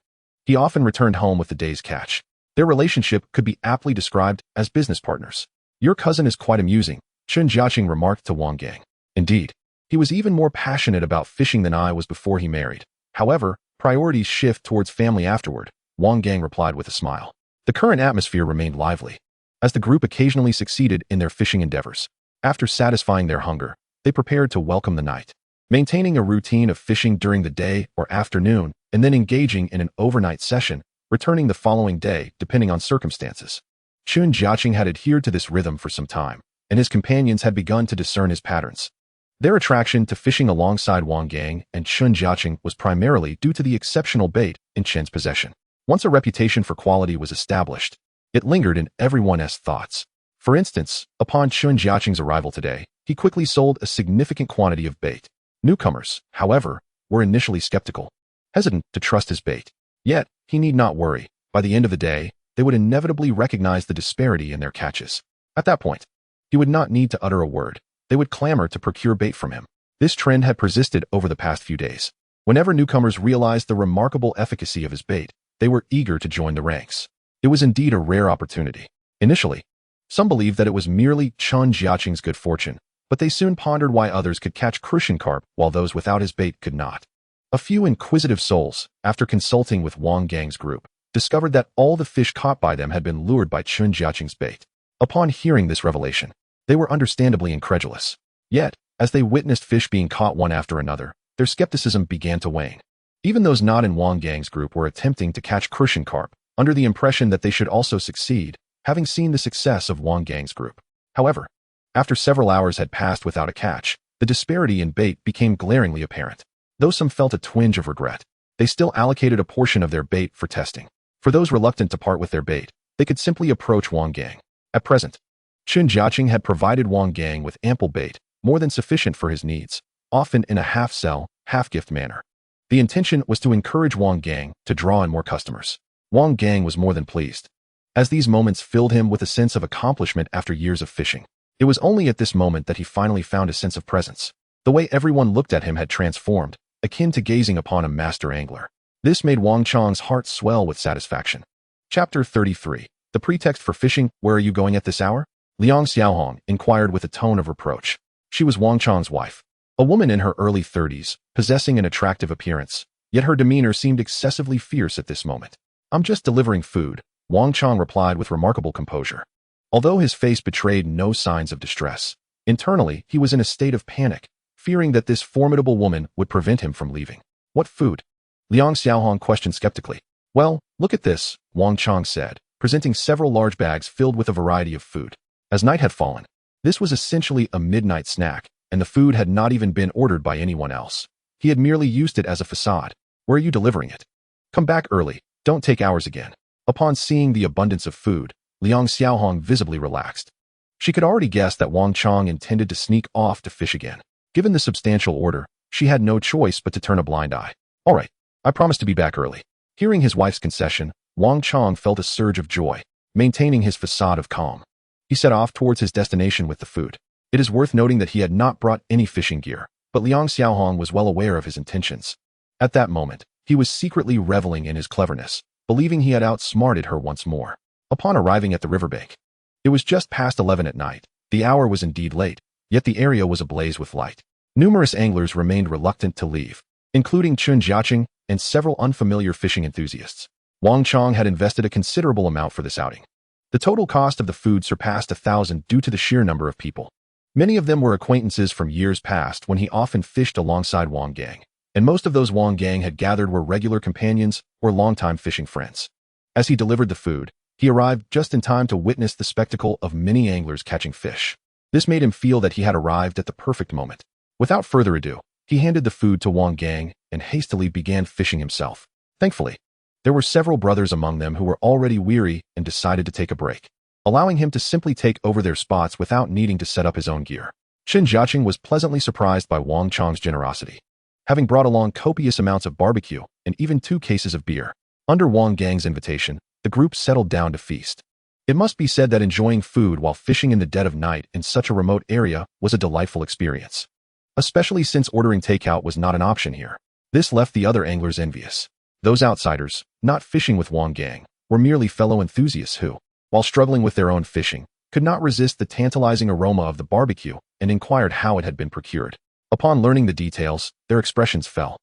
He often returned home with the day's catch. Their relationship could be aptly described as business partners. "Your cousin is quite amusing," Chen Jiacheng remarked to Wang Gang. Indeed, he was even more passionate about fishing than I was before he married. However, priorities shift towards family afterward, Wang Gang replied with a smile. The current atmosphere remained lively, as the group occasionally succeeded in their fishing endeavors. After satisfying their hunger, they prepared to welcome the night, maintaining a routine of fishing during the day or afternoon, and then engaging in an overnight session, returning the following day depending on circumstances. Chen Jiacheng had adhered to this rhythm for some time, and his companions had begun to discern his patterns. Their attraction to fishing alongside Wang Gang and Chen Jiacheng was primarily due to the exceptional bait in Chen's possession. Once a reputation for quality was established, it lingered in everyone's thoughts. For instance, upon Chen Jiacheng's arrival today, he quickly sold a significant quantity of bait. Newcomers, however, were initially skeptical, hesitant to trust his bait. Yet, he need not worry. By the end of the day, they would inevitably recognize the disparity in their catches. At that point, he would not need to utter a word. They would clamor to procure bait from him. This trend had persisted over the past few days. Whenever newcomers realized the remarkable efficacy of his bait, they were eager to join the ranks. It was indeed a rare opportunity. Initially, some believed that it was merely Chen Jiacheng's good fortune, but they soon pondered why others could catch crucian carp while those without his bait could not. A few inquisitive souls, after consulting with Wang Gang's group, discovered that all the fish caught by them had been lured by Chen Jiacheng's bait. Upon hearing this revelation, they were understandably incredulous. Yet, as they witnessed fish being caught one after another, their skepticism began to wane. Even those not in Wang Gang's group were attempting to catch crucian carp, under the impression that they should also succeed, having seen the success of Wang Gang's group. However, after several hours had passed without a catch, the disparity in bait became glaringly apparent. Though some felt a twinge of regret, they still allocated a portion of their bait for testing. For those reluctant to part with their bait, they could simply approach Wang Gang. At present, Chen Jiacheng had provided Wang Gang with ample bait, more than sufficient for his needs, often in a half-sell, half-gift manner. The intention was to encourage Wang Gang to draw in more customers. Wang Gang was more than pleased, as these moments filled him with a sense of accomplishment after years of fishing. It was only at this moment that he finally found a sense of presence. The way everyone looked at him had transformed, akin to gazing upon a master angler. This made Wang Chong's heart swell with satisfaction. Chapter 33. The pretext for fishing. "Where are you going at this hour?" Liang Xiaohong inquired with a tone of reproach. She was Wang Chong's wife, a woman in her early 30s, possessing an attractive appearance, yet her demeanor seemed excessively fierce at this moment. "I'm just delivering food," Wang Chong replied with remarkable composure. Although his face betrayed no signs of distress, internally he was in a state of panic, fearing that this formidable woman would prevent him from leaving. What food? Liang Xiaohong questioned skeptically. Well, look at this, Wang Chang said, presenting several large bags filled with a variety of food. As night had fallen, this was essentially a midnight snack, and the food had not even been ordered by anyone else. He had merely used it as a facade. Where are you delivering it? Come back early, don't take hours again. Upon seeing the abundance of food, Liang Xiaohong visibly relaxed. She could already guess that Wang Chang intended to sneak off to fish again. Given the substantial order, she had no choice but to turn a blind eye. All right, I promise to be back early. Hearing his wife's concession, Wang Chang felt a surge of joy, maintaining his facade of calm. He set off towards his destination with the food. It is worth noting that he had not brought any fishing gear, but Liang Xiaohong was well aware of his intentions. At that moment, he was secretly reveling in his cleverness, believing he had outsmarted her once more. Upon arriving at the riverbank, it was just past 11 at night. The hour was indeed late, yet the area was ablaze with light. Numerous anglers remained reluctant to leave, including Chen Jiacheng and several unfamiliar fishing enthusiasts. Wang Chang had invested a considerable amount for this outing. The total cost of the food surpassed 1,000 due to the sheer number of people. Many of them were acquaintances from years past when he often fished alongside Wang Gang, and most of those Wang Gang had gathered were regular companions or longtime fishing friends. As he delivered the food, he arrived just in time to witness the spectacle of many anglers catching fish. This made him feel that he had arrived at the perfect moment. Without further ado, he handed the food to Wang Gang and hastily began fishing himself. Thankfully, there were several brothers among them who were already weary and decided to take a break, allowing him to simply take over their spots without needing to set up his own gear. Chen Jiacheng was pleasantly surprised by Wang Chang's generosity. Having brought along copious amounts of barbecue and even 2 cases of beer, under Wang Gang's invitation, the group settled down to feast. It must be said that enjoying food while fishing in the dead of night in such a remote area was a delightful experience, especially since ordering takeout was not an option here. This left the other anglers envious. Those outsiders, not fishing with Wang Gang, were merely fellow enthusiasts who, while struggling with their own fishing, could not resist the tantalizing aroma of the barbecue and inquired how it had been procured. Upon learning the details, their expressions fell.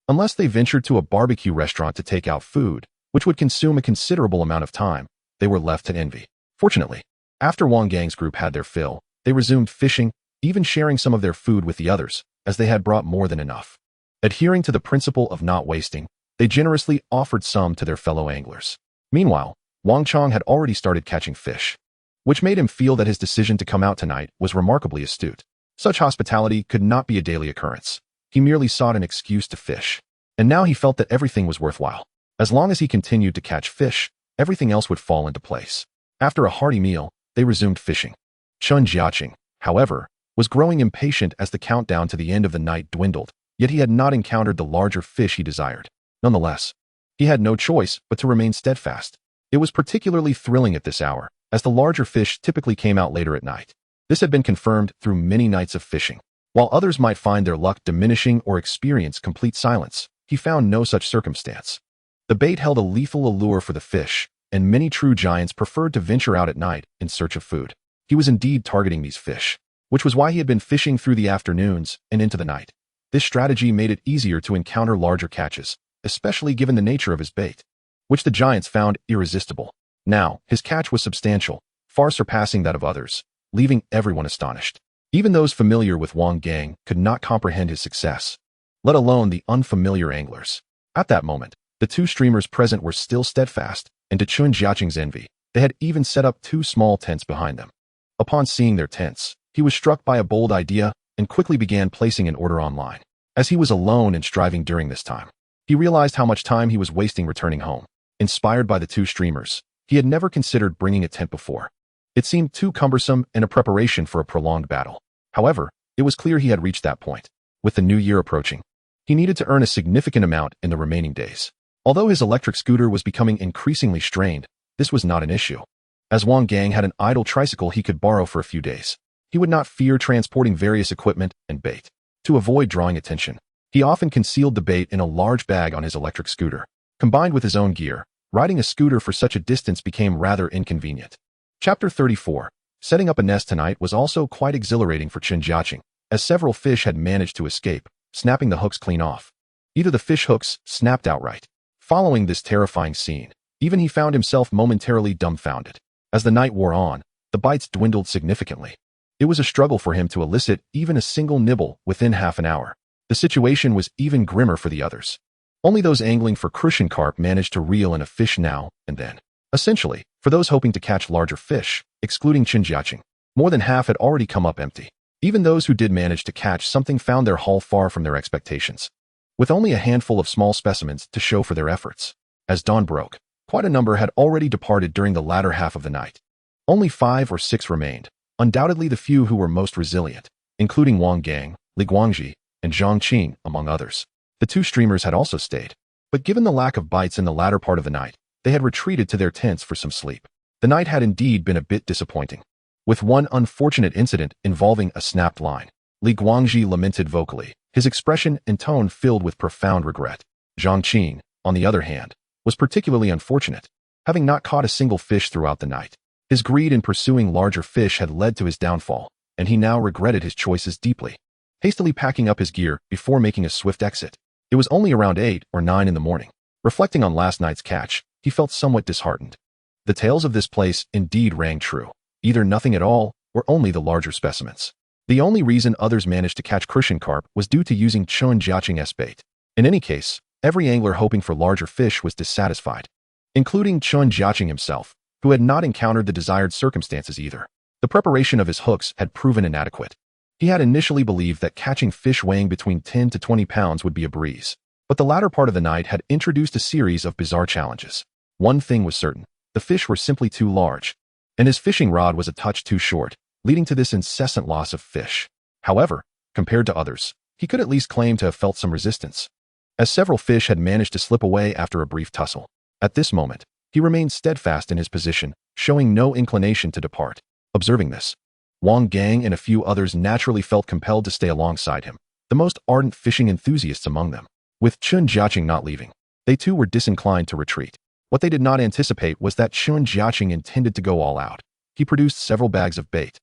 Unless they ventured to a barbecue restaurant to take out food, which would consume a considerable amount of time, they were left to envy. Fortunately, after Wang Gang's group had their fill, they resumed fishing, even sharing some of their food with the others, as they had brought more than enough. Adhering to the principle of not wasting, they generously offered some to their fellow anglers. Meanwhile, Wang Chang had already started catching fish, which made him feel that his decision to come out tonight was remarkably astute. Such hospitality could not be a daily occurrence. He merely sought an excuse to fish, and now he felt that everything was worthwhile. As long as he continued to catch fish, everything else would fall into place. After a hearty meal, they resumed fishing. Chen Jiacheng, however, was growing impatient as the countdown to the end of the night dwindled, yet he had not encountered the larger fish he desired. Nonetheless, he had no choice but to remain steadfast. It was particularly thrilling at this hour, as the larger fish typically came out later at night. This had been confirmed through many nights of fishing. While others might find their luck diminishing or experience complete silence, he found no such circumstance. The bait held a lethal allure for the fish, and many true giants preferred to venture out at night in search of food. He was indeed targeting these fish, which was why he had been fishing through the afternoons and into the night. This strategy made it easier to encounter larger catches, especially given the nature of his bait, which the giants found irresistible. Now, his catch was substantial, far surpassing that of others, leaving everyone astonished. Even those familiar with Wang Gang could not comprehend his success, let alone the unfamiliar anglers. At that moment, the 2 streamers present were still steadfast, and to Chen Jiacheng's envy, they had even set up 2 small tents behind them. Upon seeing their tents, he was struck by a bold idea and quickly began placing an order online. As he was alone and striving during this time, he realized how much time he was wasting returning home. Inspired by the 2 streamers, he had never considered bringing a tent before. It seemed too cumbersome and a preparation for a prolonged battle. However, it was clear he had reached that point. With the new year approaching, he needed to earn a significant amount in the remaining days. Although his electric scooter was becoming increasingly strained, this was not an issue. As Wang Gang had an idle tricycle he could borrow for a few days, he would not fear transporting various equipment and bait. To avoid drawing attention, he often concealed the bait in a large bag on his electric scooter. Combined with his own gear, riding a scooter for such a distance became rather inconvenient. Chapter 34. Setting up a nest tonight was also quite exhilarating for Chen Jiacheng, as several fish had managed to escape, snapping the hooks clean off. Either the fish hooks snapped outright. Following this terrifying scene, even he found himself momentarily dumbfounded. As the night wore on, the bites dwindled significantly. It was a struggle for him to elicit even a single nibble within half an hour. The situation was even grimmer for the others. Only those angling for crucian carp managed to reel in a fish now and then. Essentially, for those hoping to catch larger fish, excluding Chen Jiacheng, more than half had already come up empty. Even those who did manage to catch something found their haul far from their expectations, with only a handful of small specimens to show for their efforts. As dawn broke, quite a number had already departed during the latter half of the night. Only 5 or 6 remained, undoubtedly the few who were most resilient, including Wang Gang, Li Guangji, and Zhang Qing, among others. The 2 streamers had also stayed, but given the lack of bites in the latter part of the night, they had retreated to their tents for some sleep. The night had indeed been a bit disappointing, with one unfortunate incident involving a snapped line. Li Guangji lamented vocally, his expression and tone filled with profound regret. Zhang Qing, on the other hand, was particularly unfortunate, having not caught a single fish throughout the night. His greed in pursuing larger fish had led to his downfall, and he now regretted his choices deeply. Hastily packing up his gear before making a swift exit, it was only around 8 or 9 in the morning. Reflecting on last night's catch, he felt somewhat disheartened. The tales of this place indeed rang true, either nothing at all or only the larger specimens. The only reason others managed to catch crucian carp was due to using Chen Jiacheng's bait. In any case, every angler hoping for larger fish was dissatisfied, including Chen Jiacheng himself, who had not encountered the desired circumstances either. The preparation of his hooks had proven inadequate. He had initially believed that catching fish weighing between 10 to 20 pounds would be a breeze, but the latter part of the night had introduced a series of bizarre challenges. One thing was certain, the fish were simply too large, and his fishing rod was a touch too short, leading to this incessant loss of fish. However, compared to others, he could at least claim to have felt some resistance, as several fish had managed to slip away after a brief tussle. At this moment, he remained steadfast in his position, showing no inclination to depart. Observing this, Wang Gang and a few others naturally felt compelled to stay alongside him, the most ardent fishing enthusiasts among them. With Chen Jiacheng not leaving, they too were disinclined to retreat. What they did not anticipate was that Chen Jiacheng intended to go all out. He produced several bags of bait,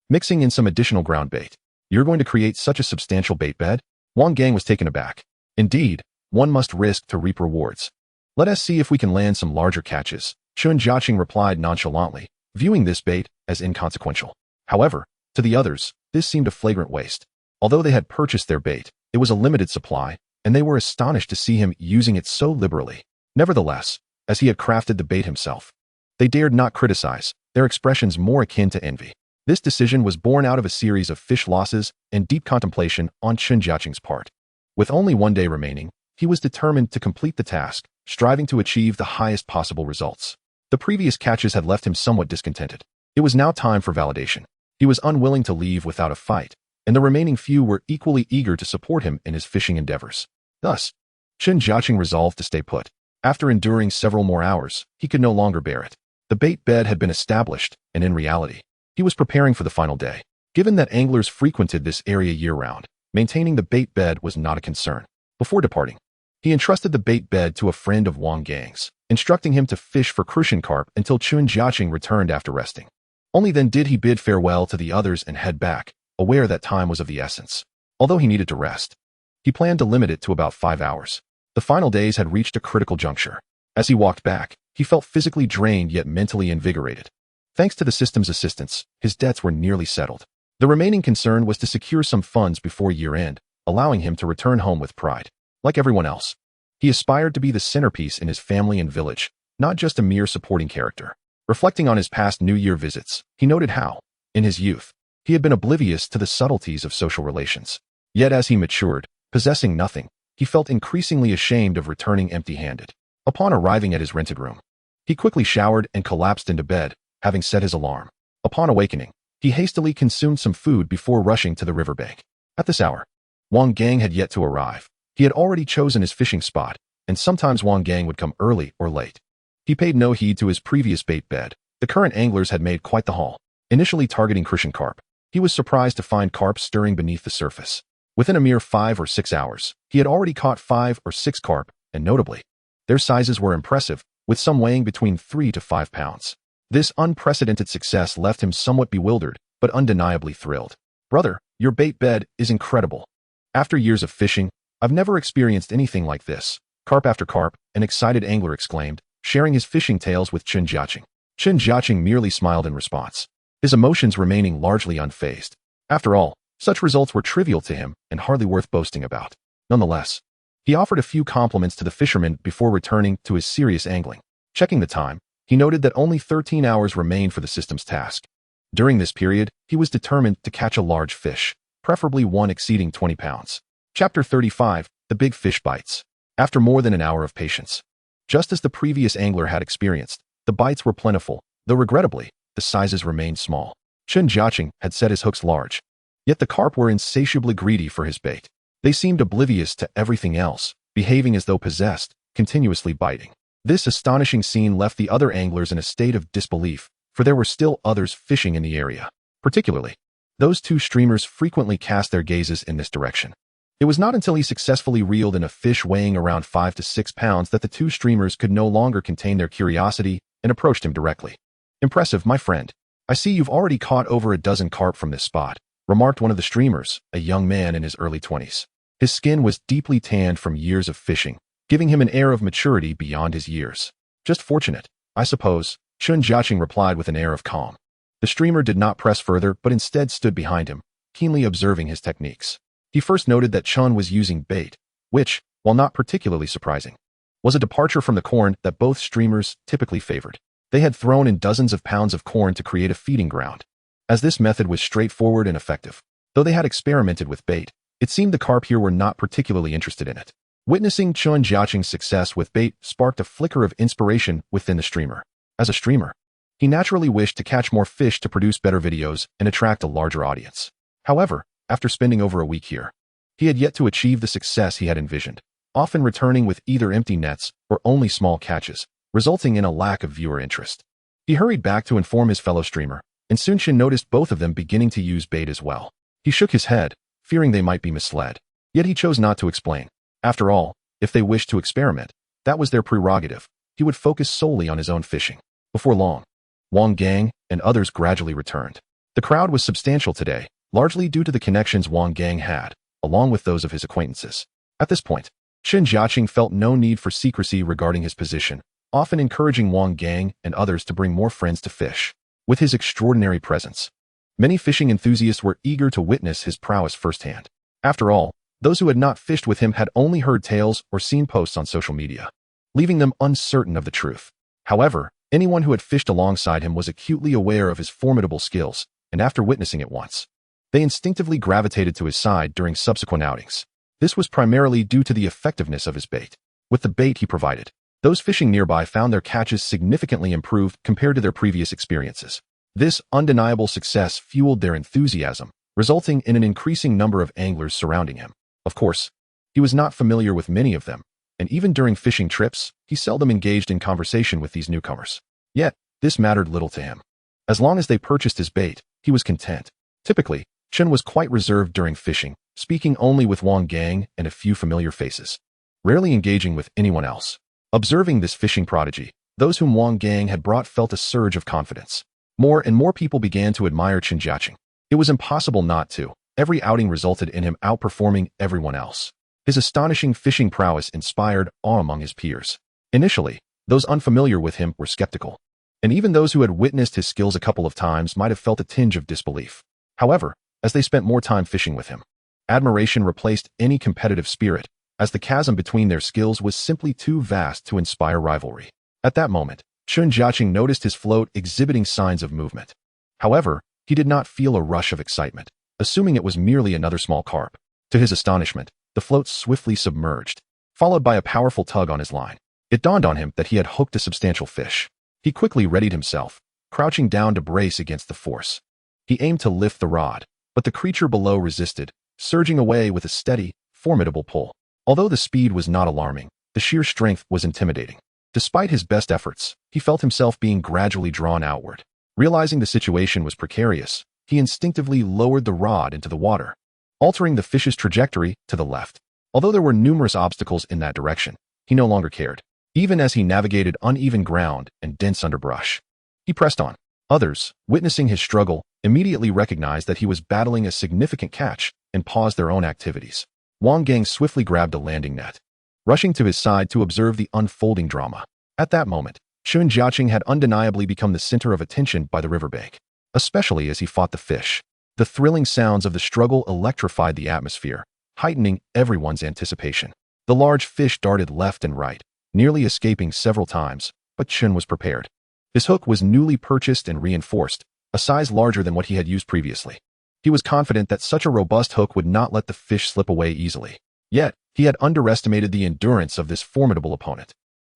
mixing in some additional ground bait. "You're going to create such a substantial bait bed?" Wang Gang was taken aback. "Indeed, one must risk to reap rewards. Let us see if we can land some larger catches," Chen Jiacheng replied nonchalantly, viewing this bait as inconsequential. However, to the others, this seemed a flagrant waste. Although they had purchased their bait, it was a limited supply, and they were astonished to see him using it so liberally. Nevertheless, as he had crafted the bait himself, they dared not criticize, their expressions more akin to envy. This decision was born out of a series of fish losses and deep contemplation on Chen Jiacheng's part. With only one day remaining, he was determined to complete the task, striving to achieve the highest possible results. The previous catches had left him somewhat discontented. It was now time for validation. He was unwilling to leave without a fight, and the remaining few were equally eager to support him in his fishing endeavors. Thus, Chen Jiacheng resolved to stay put. After enduring several more hours, he could no longer bear it. The bait bed had been established, and in reality, he was preparing for the final day. Given that anglers frequented this area year-round, maintaining the bait bed was not a concern. Before departing, he entrusted the bait bed to a friend of Wang Gang's, instructing him to fish for crucian carp until Chen Jiacheng returned after resting. Only then did he bid farewell to the others and head back, aware that time was of the essence. Although he needed to rest, he planned to limit it to about 5 hours. The final days had reached a critical juncture. As he walked back, he felt physically drained yet mentally invigorated. Thanks to the system's assistance, his debts were nearly settled. The remaining concern was to secure some funds before year-end, allowing him to return home with pride. Like everyone else, he aspired to be the centerpiece in his family and village, not just a mere supporting character. Reflecting on his past New Year visits, he noted how, in his youth, he had been oblivious to the subtleties of social relations. Yet as he matured, possessing nothing, he felt increasingly ashamed of returning empty-handed. Upon arriving at his rented room, he quickly showered and collapsed into bed, having set his alarm. Upon awakening, he hastily consumed some food before rushing to the riverbank. At this hour, Wang Gang had yet to arrive. He had already chosen his fishing spot, and sometimes Wang Gang would come early or late. He paid no heed to his previous bait bed. The current anglers had made quite the haul. Initially targeting crucian carp, he was surprised to find carp stirring beneath the surface. Within a mere 5 or 6 hours, he had already caught 5 or 6 carp, and notably, their sizes were impressive, with some weighing between 3 to 5 pounds. This unprecedented success left him somewhat bewildered, but undeniably thrilled. "Brother, your bait bed is incredible. After years of fishing, I've never experienced anything like this." "Carp after carp," an excited angler exclaimed, sharing his fishing tales with Chen Jiacheng. Chen Jiacheng merely smiled in response. his emotions remaining largely unfazed. After all, such results were trivial to him and hardly worth boasting about. Nonetheless, he offered a few compliments to the fisherman before returning to his serious angling. Checking the time, he noted that only 13 hours remained for the system's task. During this period, he was determined to catch a large fish, preferably one exceeding 20 pounds. Chapter 35, The Big Fish Bites. After more than an hour of patience, just as the previous angler had experienced, the bites were plentiful, though regrettably, the sizes remained small. Chen Jiacheng had set his hooks large, yet the carp were insatiably greedy for his bait. They seemed oblivious to everything else, behaving as though possessed, continuously biting. This astonishing scene left the other anglers in a state of disbelief, for there were still others fishing in the area. Particularly, those two streamers frequently cast their gazes in this direction. It was not until he successfully reeled in a fish weighing around 5 to 6 pounds that the two streamers could no longer contain their curiosity and approached him directly. "Impressive, my friend. I see you've already caught over a dozen carp from this spot," remarked one of the streamers, a young man in his early 20s. His skin was deeply tanned from years of fishing, giving him an air of maturity beyond his years. "Just fortunate, I suppose," Chen Jiacheng replied with an air of calm. The streamer did not press further but instead stood behind him, keenly observing his techniques. He first noted that Chen was using bait, which, while not particularly surprising, was a departure from the corn that both streamers typically favored. They had thrown in dozens of pounds of corn to create a feeding ground. As this method was straightforward and effective, though they had experimented with bait, it seemed the carp here were not particularly interested in it. Witnessing Chen Jiacheng's success with bait sparked a flicker of inspiration within the streamer. As a streamer, he naturally wished to catch more fish to produce better videos and attract a larger audience. However, after spending over a week here, he had yet to achieve the success he had envisioned, often returning with either empty nets or only small catches, resulting in a lack of viewer interest. He hurried back to inform his fellow streamer, and soon Chen noticed both of them beginning to use bait as well. He shook his head, fearing they might be misled. Yet he chose not to explain. After all, if they wished to experiment, that was their prerogative. He would focus solely on his own fishing. Before long, Wang Gang and others gradually returned. The crowd was substantial today, largely due to the connections Wang Gang had, along with those of his acquaintances. At this point, Chen Jiacheng felt no need for secrecy regarding his position, often encouraging Wang Gang and others to bring more friends to fish. With his extraordinary presence, many fishing enthusiasts were eager to witness his prowess firsthand. After all, those who had not fished with him had only heard tales or seen posts on social media, leaving them uncertain of the truth. However, anyone who had fished alongside him was acutely aware of his formidable skills, and after witnessing it once, they instinctively gravitated to his side during subsequent outings. This was primarily due to the effectiveness of his bait. With the bait he provided, those fishing nearby found their catches significantly improved compared to their previous experiences. This undeniable success fueled their enthusiasm, resulting in an increasing number of anglers surrounding him. Of course, he was not familiar with many of them, and even during fishing trips, he seldom engaged in conversation with these newcomers. Yet, this mattered little to him. As long as they purchased his bait, he was content. Typically, Chen was quite reserved during fishing, speaking only with Wang Gang and a few familiar faces, rarely engaging with anyone else. Observing this fishing prodigy, those whom Wang Gang had brought felt a surge of confidence. More and more people began to admire Chen Jiacheng. It was impossible not to. Every outing resulted in him outperforming everyone else. His astonishing fishing prowess inspired awe among his peers. Initially, those unfamiliar with him were skeptical, and even those who had witnessed his skills a couple of times might have felt a tinge of disbelief. However, as they spent more time fishing with him, admiration replaced any competitive spirit, as the chasm between their skills was simply too vast to inspire rivalry. At that moment, Chen Jiacheng noticed his float exhibiting signs of movement. However, he did not feel a rush of excitement, assuming it was merely another small carp. To his astonishment, the float swiftly submerged, followed by a powerful tug on his line. It dawned on him that he had hooked a substantial fish. He quickly readied himself, crouching down to brace against the force. He aimed to lift the rod, but the creature below resisted, surging away with a steady, formidable pull. Although the speed was not alarming, the sheer strength was intimidating. Despite his best efforts, he felt himself being gradually drawn outward. Realizing the situation was precarious, he instinctively lowered the rod into the water, altering the fish's trajectory to the left. Although there were numerous obstacles in that direction, he no longer cared. Even as he navigated uneven ground and dense underbrush, he pressed on. Others, witnessing his struggle, immediately recognized that he was battling a significant catch and paused their own activities. Wang Gang swiftly grabbed a landing net, rushing to his side to observe the unfolding drama. At that moment, Chen Jiacheng had undeniably become the center of attention by the riverbank. especially as he fought the fish. The thrilling sounds of the struggle electrified the atmosphere, heightening everyone's anticipation. The large fish darted left and right, nearly escaping several times, but Chen was prepared. His hook was newly purchased and reinforced, a size larger than what he had used previously. He was confident that such a robust hook would not let the fish slip away easily. Yet, he had underestimated the endurance of this formidable opponent.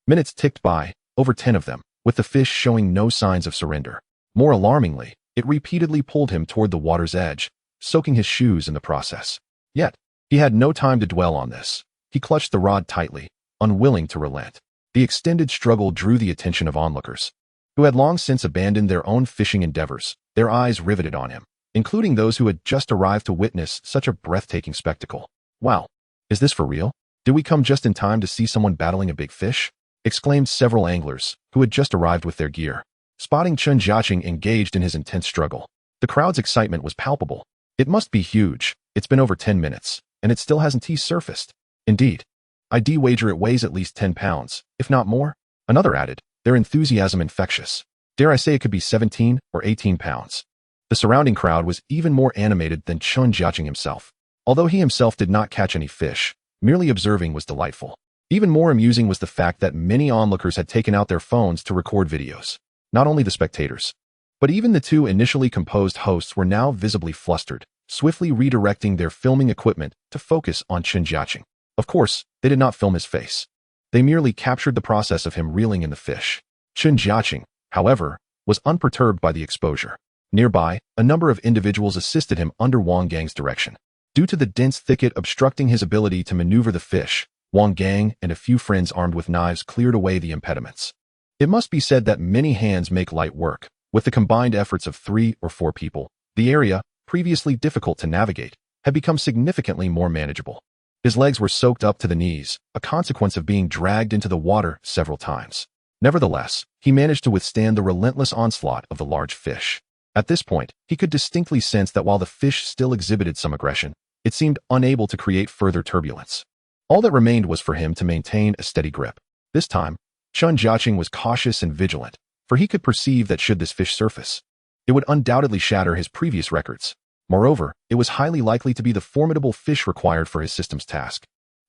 Minutes ticked by, over 10 of them, with the fish showing no signs of surrender. More alarmingly, it repeatedly pulled him toward the water's edge, soaking his shoes in the process. Yet, he had no time to dwell on this. He clutched the rod tightly, unwilling to relent. The extended struggle drew the attention of onlookers, who had long since abandoned their own fishing endeavors, their eyes riveted on him, including those who had just arrived to witness such a breathtaking spectacle. Wow, is this for real? Did we come just in time to see someone battling a big fish? Exclaimed several anglers, who had just arrived with their gear, spotting Chen Jiacheng engaged in his intense struggle. The crowd's excitement was palpable. It must be huge. It's been over 10 minutes, and it still hasn't surfaced. Indeed. I'd wager it weighs at least 10 pounds, if not more. Another added, their enthusiasm infectious. Dare I say it could be 17 or 18 pounds. The surrounding crowd was even more animated than Chen Jiacheng himself. Although he himself did not catch any fish, merely observing was delightful. Even more amusing was the fact that many onlookers had taken out their phones to record videos. Not only the spectators, but even the two initially composed hosts were now visibly flustered, swiftly redirecting their filming equipment to focus on Chen Jiacheng. Of course, they did not film his face. They merely captured the process of him reeling in the fish. Chen Jiacheng, however, was unperturbed by the exposure. Nearby, a number of individuals assisted him under Wang Gang's direction. Due to the dense thicket obstructing his ability to maneuver the fish, Wang Gang and a few friends armed with knives cleared away the impediments. It must be said that many hands make light work. With the combined efforts of 3 or 4 people, the area, previously difficult to navigate, had become significantly more manageable. His legs were soaked up to the knees, a consequence of being dragged into the water several times. Nevertheless, he managed to withstand the relentless onslaught of the large fish. At this point, he could distinctly sense that while the fish still exhibited some aggression, it seemed unable to create further turbulence. All that remained was for him to maintain a steady grip. This time, Chen Jiacheng was cautious and vigilant, for he could perceive that should this fish surface, it would undoubtedly shatter his previous records. Moreover, it was highly likely to be the formidable fish required for his system's task.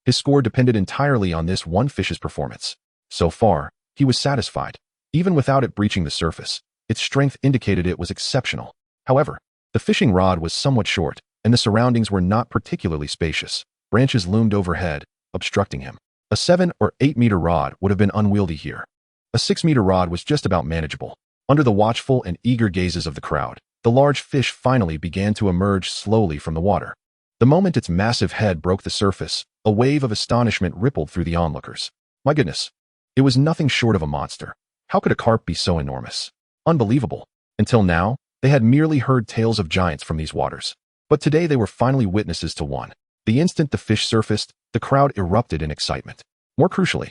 His score depended entirely on this one fish's performance. So far, he was satisfied. Even without it breaching the surface, its strength indicated it was exceptional. However, the fishing rod was somewhat short, and the surroundings were not particularly spacious. Branches loomed overhead, obstructing him. A 7 or 8 meter rod would have been unwieldy here. A 6 meter rod was just about manageable. Under the watchful and eager gazes of the crowd, the large fish finally began to emerge slowly from the water. The moment its massive head broke the surface, a wave of astonishment rippled through the onlookers. My goodness! It was nothing short of a monster. How could a carp be so enormous? Unbelievable. Until now, they had merely heard tales of giants from these waters. But today they were finally witnesses to one. The instant the fish surfaced, the crowd erupted in excitement. More crucially,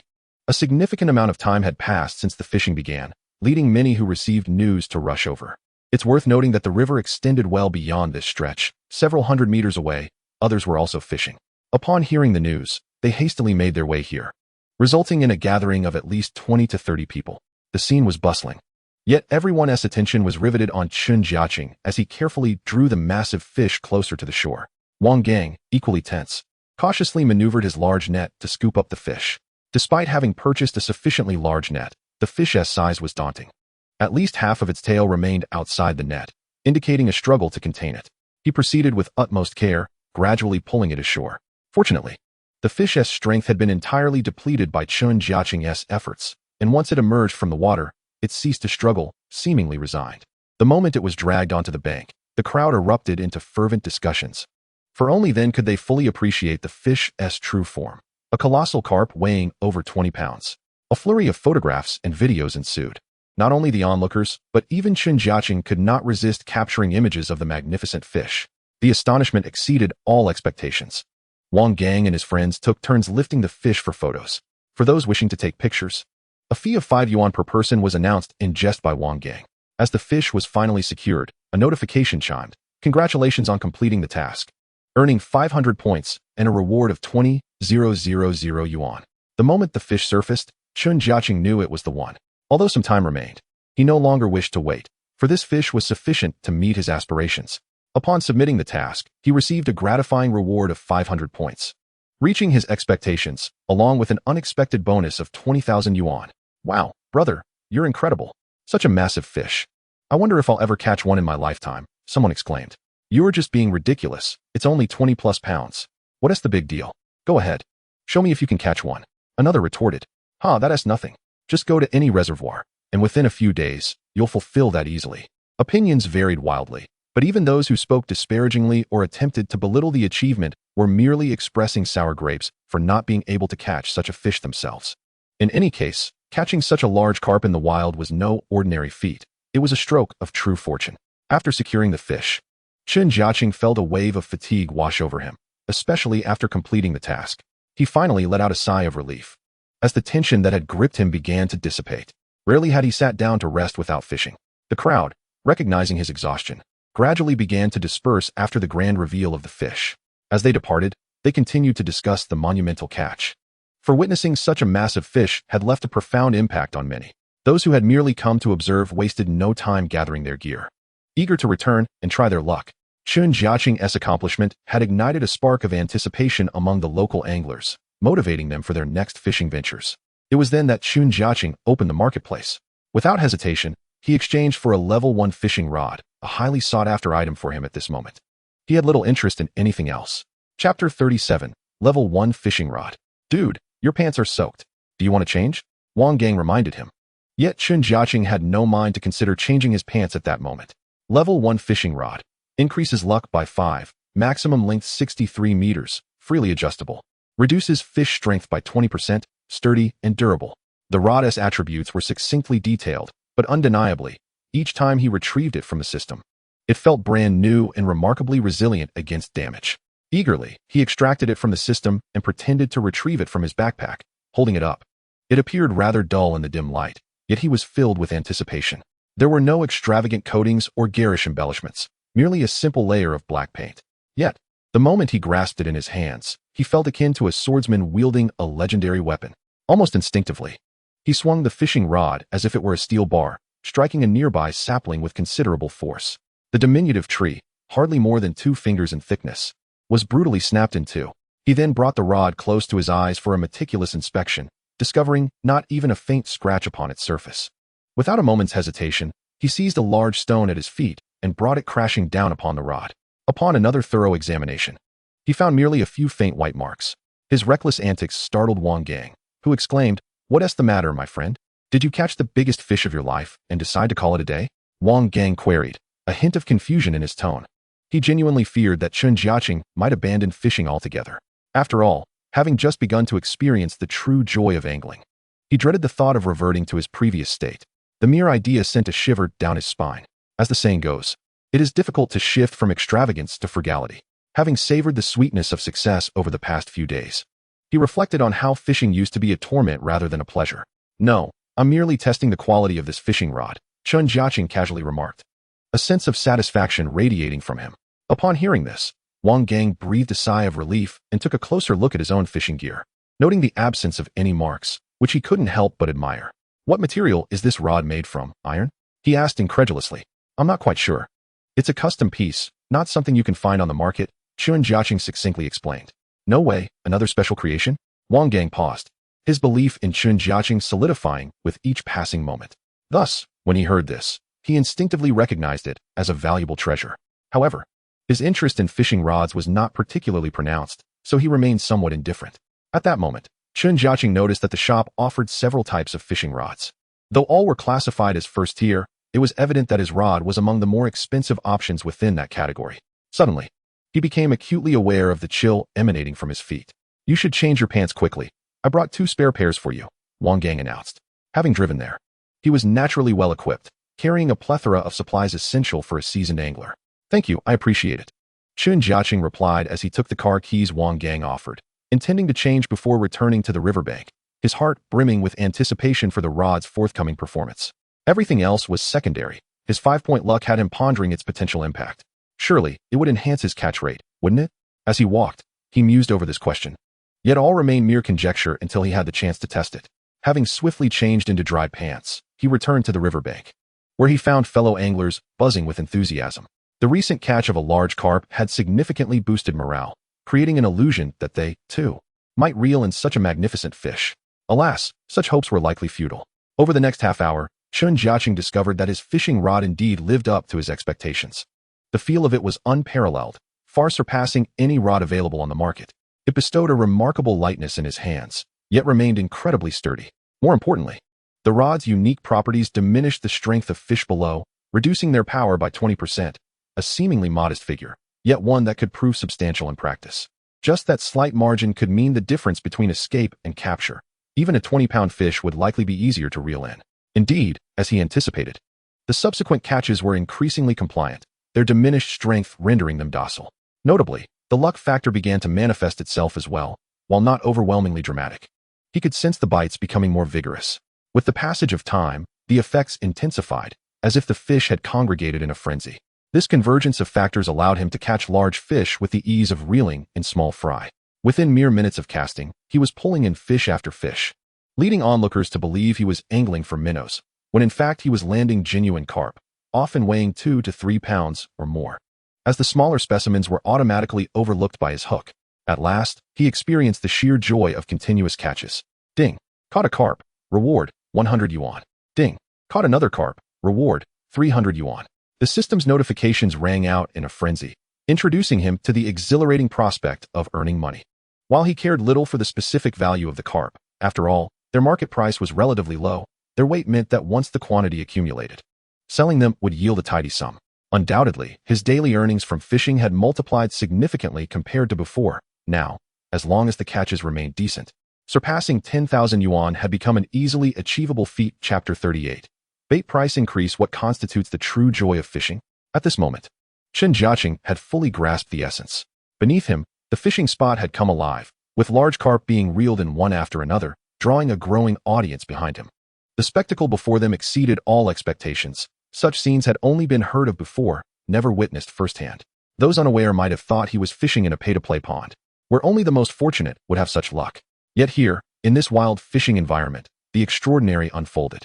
a significant amount of time had passed since the fishing began, leading many who received news to rush over. It's worth noting that the river extended well beyond this stretch. Several hundred meters away, others were also fishing. Upon hearing the news, they hastily made their way here, resulting in a gathering of at least 20 to 30 people. The scene was bustling. Yet everyone's attention was riveted on Chen Jiacheng as he carefully drew the massive fish closer to the shore. Wang Gang, equally tense, cautiously maneuvered his large net to scoop up the fish. Despite having purchased a sufficiently large net, the fish's size was daunting. At least half of its tail remained outside the net, indicating a struggle to contain it. He proceeded with utmost care, gradually pulling it ashore. Fortunately, the fish's strength had been entirely depleted by Chen Jiacheng's efforts, and once it emerged from the water, it ceased to struggle, seemingly resigned. The moment it was dragged onto the bank, the crowd erupted into fervent discussions. For only then could they fully appreciate the fish's true form. A colossal carp weighing over 20 pounds. A flurry of photographs and videos ensued. Not only the onlookers, but even Chen Jiacheng could not resist capturing images of the magnificent fish. The astonishment exceeded all expectations. Wang Gang and his friends took turns lifting the fish for photos. For those wishing to take pictures, a fee of 5 yuan per person was announced in jest by Wang Gang. As the fish was finally secured, a notification chimed. Congratulations on completing the task. Earning 500 points and a reward of 20,000 yuan. The moment the fish surfaced, Chen Jiacheng knew it was the one. Although some time remained, he no longer wished to wait. for this fish was sufficient to meet his aspirations. Upon submitting the task, he received a gratifying reward of 500 points, reaching his expectations, along with an unexpected bonus of 20,000 yuan. Wow, brother, you're incredible. Such a massive fish. I wonder if I'll ever catch one in my lifetime, someone exclaimed. You're just being ridiculous. It's only 20 plus pounds. What is the big deal? Go ahead. Show me if you can catch one. Another retorted. That's nothing. Just go to any reservoir, and within a few days, you'll fulfill that easily. Opinions varied wildly, but even those who spoke disparagingly or attempted to belittle the achievement were merely expressing sour grapes for not being able to catch such a fish themselves. In any case, catching such a large carp in the wild was no ordinary feat. It was a stroke of true fortune. After securing the fish, Chen Jiacheng felt a wave of fatigue wash over him, especially after completing the task. He finally let out a sigh of relief, as the tension that had gripped him began to dissipate. Rarely had he sat down to rest without fishing. The crowd, recognizing his exhaustion, gradually began to disperse after the grand reveal of the fish. As they departed, they continued to discuss the monumental catch. For witnessing such a massive fish had left a profound impact on many. Those who had merely come to observe wasted no time gathering their gear, eager to return and try their luck. Chen Jiacheng's accomplishment had ignited a spark of anticipation among the local anglers, motivating them for their next fishing ventures. It was then that Chen Jiacheng opened the marketplace. Without hesitation, he exchanged for a level 1 fishing rod, a highly sought-after item for him at this moment. He had little interest in anything else. Chapter 37, Level 1 Fishing Rod. Dude, your pants are soaked. Do you want to change? Wang Gang reminded him. Yet Chen Jiacheng had no mind to consider changing his pants at that moment. Level 1 Fishing Rod. Increases luck by 5. Maximum length 63 meters. Freely adjustable. Reduces fish strength by 20%. Sturdy and durable. The rod's attributes were succinctly detailed, but undeniably, each time he retrieved it from the system, it felt brand new and remarkably resilient against damage. Eagerly, he extracted it from the system and pretended to retrieve it from his backpack, holding it up. It appeared rather dull in the dim light, yet he was filled with anticipation. There were no extravagant coatings or garish embellishments, merely a simple layer of black paint. Yet, the moment he grasped it in his hands, he felt akin to a swordsman wielding a legendary weapon. Almost instinctively, he swung the fishing rod as if it were a steel bar, striking a nearby sapling with considerable force. The diminutive tree, hardly more than 2 fingers in thickness, was brutally snapped in two. He then brought the rod close to his eyes for a meticulous inspection, discovering not even a faint scratch upon its surface. Without a moment's hesitation, he seized a large stone at his feet and brought it crashing down upon the rod. Upon another thorough examination, he found merely a few faint white marks. His reckless antics startled Wang Gang, who exclaimed, "What's the matter, my friend? Did you catch the biggest fish of your life and decide to call it a day?" Wang Gang queried, a hint of confusion in his tone. He genuinely feared that Chen Jiacheng might abandon fishing altogether. After all, having just begun to experience the true joy of angling, he dreaded the thought of reverting to his previous state. The mere idea sent a shiver down his spine. As the saying goes, it is difficult to shift from extravagance to frugality. Having savored the sweetness of success over the past few days, he reflected on how fishing used to be a torment rather than a pleasure. "No, I'm merely testing the quality of this fishing rod," Chen Jiacheng casually remarked, a sense of satisfaction radiating from him. Upon hearing this, Wang Gang breathed a sigh of relief and took a closer look at his own fishing gear, noting the absence of any marks, which he couldn't help but admire. "What material is this rod made from, iron?" he asked incredulously. "I'm not quite sure. It's a custom piece, not something you can find on the market," Chen Jiacheng succinctly explained. "No way, another special creation?" Wang Gang paused, his belief in Chen Jiacheng solidifying with each passing moment. Thus, when he heard this, he instinctively recognized it as a valuable treasure. However, his interest in fishing rods was not particularly pronounced, so he remained somewhat indifferent. At that moment, Chen Jiacheng noticed that the shop offered several types of fishing rods. Though all were classified as first tier, it was evident that his rod was among the more expensive options within that category. Suddenly, he became acutely aware of the chill emanating from his feet. "You should change your pants quickly. I brought 2 spare pairs for you," Wang Gang announced. Having driven there, he was naturally well equipped, carrying a plethora of supplies essential for a seasoned angler. "Thank you, I appreciate it," Chen Jiacheng replied as he took the car keys Wang Gang offered, intending to change before returning to the riverbank, his heart brimming with anticipation for the rod's forthcoming performance. Everything else was secondary. His 5-point luck had him pondering its potential impact. Surely, it would enhance his catch rate, wouldn't it? As he walked, he mused over this question. Yet all remained mere conjecture until he had the chance to test it. Having swiftly changed into dry pants, he returned to the riverbank, where he found fellow anglers buzzing with enthusiasm. The recent catch of a large carp had significantly boosted morale, creating an illusion that they, too, might reel in such a magnificent fish. Alas, such hopes were likely futile. Over the next half hour, Chen Jiacheng discovered that his fishing rod indeed lived up to his expectations. The feel of it was unparalleled, far surpassing any rod available on the market. It bestowed a remarkable lightness in his hands, yet remained incredibly sturdy. More importantly, the rod's unique properties diminished the strength of fish below, reducing their power by 20%, a seemingly modest figure, yet one that could prove substantial in practice. Just that slight margin could mean the difference between escape and capture. Even a 20-pound fish would likely be easier to reel in. Indeed, as he anticipated, the subsequent catches were increasingly compliant, their diminished strength rendering them docile. Notably, the luck factor began to manifest itself as well, while not overwhelmingly dramatic. He could sense the bites becoming more vigorous. With the passage of time, the effects intensified, as if the fish had congregated in a frenzy. This convergence of factors allowed him to catch large fish with the ease of reeling in small fry. Within mere minutes of casting, he was pulling in fish after fish, leading onlookers to believe he was angling for minnows, when in fact he was landing genuine carp, often weighing 2 to 3 pounds or more. As the smaller specimens were automatically overlooked by his hook, at last, he experienced the sheer joy of continuous catches. Ding! Caught a carp. Reward, 100 yuan. Ding! Caught another carp. Reward, 300 yuan. The system's notifications rang out in a frenzy, introducing him to the exhilarating prospect of earning money. While he cared little for the specific value of the carp, after all, their market price was relatively low, their weight meant that once the quantity accumulated, selling them would yield a tidy sum. Undoubtedly, his daily earnings from fishing had multiplied significantly compared to before. Now, as long as the catches remained decent, surpassing 10,000 yuan had become an easily achievable feat. Chapter 38. Bait price increase. What constitutes the true joy of fishing? At this moment, Chen Jiacheng had fully grasped the essence. Beneath him, the fishing spot had come alive, with large carp being reeled in one after another, drawing a growing audience behind him. The spectacle before them exceeded all expectations. Such scenes had only been heard of before, never witnessed firsthand. Those unaware might have thought he was fishing in a pay-to-play pond, where only the most fortunate would have such luck. Yet here, in this wild fishing environment, the extraordinary unfolded.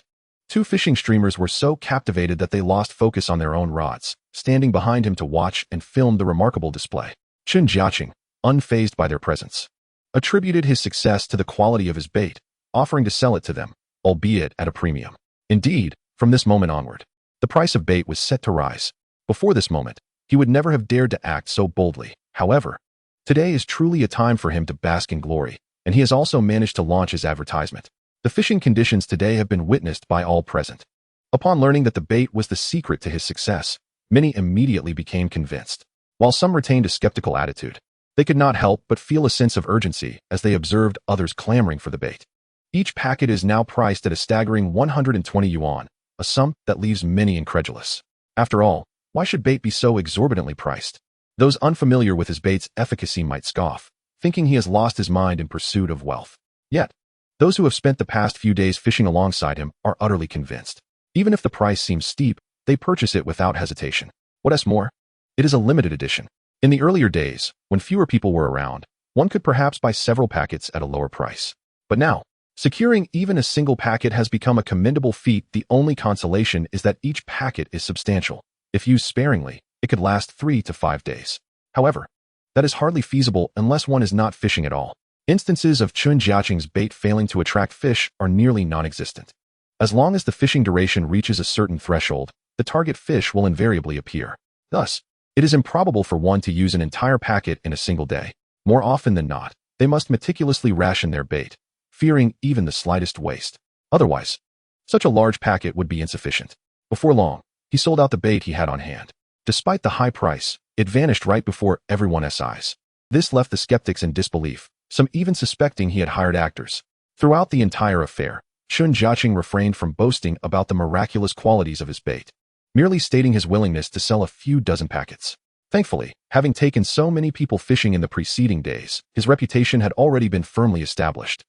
Two fishing streamers were so captivated that they lost focus on their own rods, standing behind him to watch and film the remarkable display. Chen Jiacheng, unfazed by their presence, attributed his success to the quality of his bait, offering to sell it to them, albeit at a premium. Indeed, from this moment onward, the price of bait was set to rise. Before this moment, he would never have dared to act so boldly. However, today is truly a time for him to bask in glory, and he has also managed to launch his advertisement. The fishing conditions today have been witnessed by all present. Upon learning that the bait was the secret to his success, many immediately became convinced. While some retained a skeptical attitude, they could not help but feel a sense of urgency as they observed others clamoring for the bait. Each packet is now priced at a staggering 120 yuan, a sum that leaves many incredulous. After all, why should bait be so exorbitantly priced? Those unfamiliar with his bait's efficacy might scoff, thinking he has lost his mind in pursuit of wealth. Yet, those who have spent the past few days fishing alongside him are utterly convinced. Even if the price seems steep, they purchase it without hesitation. What's more, it is a limited edition. In the earlier days, when fewer people were around, one could perhaps buy several packets at a lower price. But now, securing even a single packet has become a commendable feat. The only consolation is that each packet is substantial. If used sparingly, it could last 3 to 5 days. However, that is hardly feasible unless one is not fishing at all. Instances of Chen Jiacheng's bait failing to attract fish are nearly non-existent. As long as the fishing duration reaches a certain threshold, the target fish will invariably appear. Thus, it is improbable for one to use an entire packet in a single day. More often than not, they must meticulously ration their bait, fearing even the slightest waste. Otherwise, such a large packet would be insufficient. Before long, he sold out the bait he had on hand. Despite the high price, it vanished right before everyone's eyes. This left the skeptics in disbelief, some even suspecting he had hired actors. Throughout the entire affair, Chen Jiacheng refrained from boasting about the miraculous qualities of his bait, merely stating his willingness to sell a few dozen packets. Thankfully, having taken so many people fishing in the preceding days, his reputation had already been firmly established.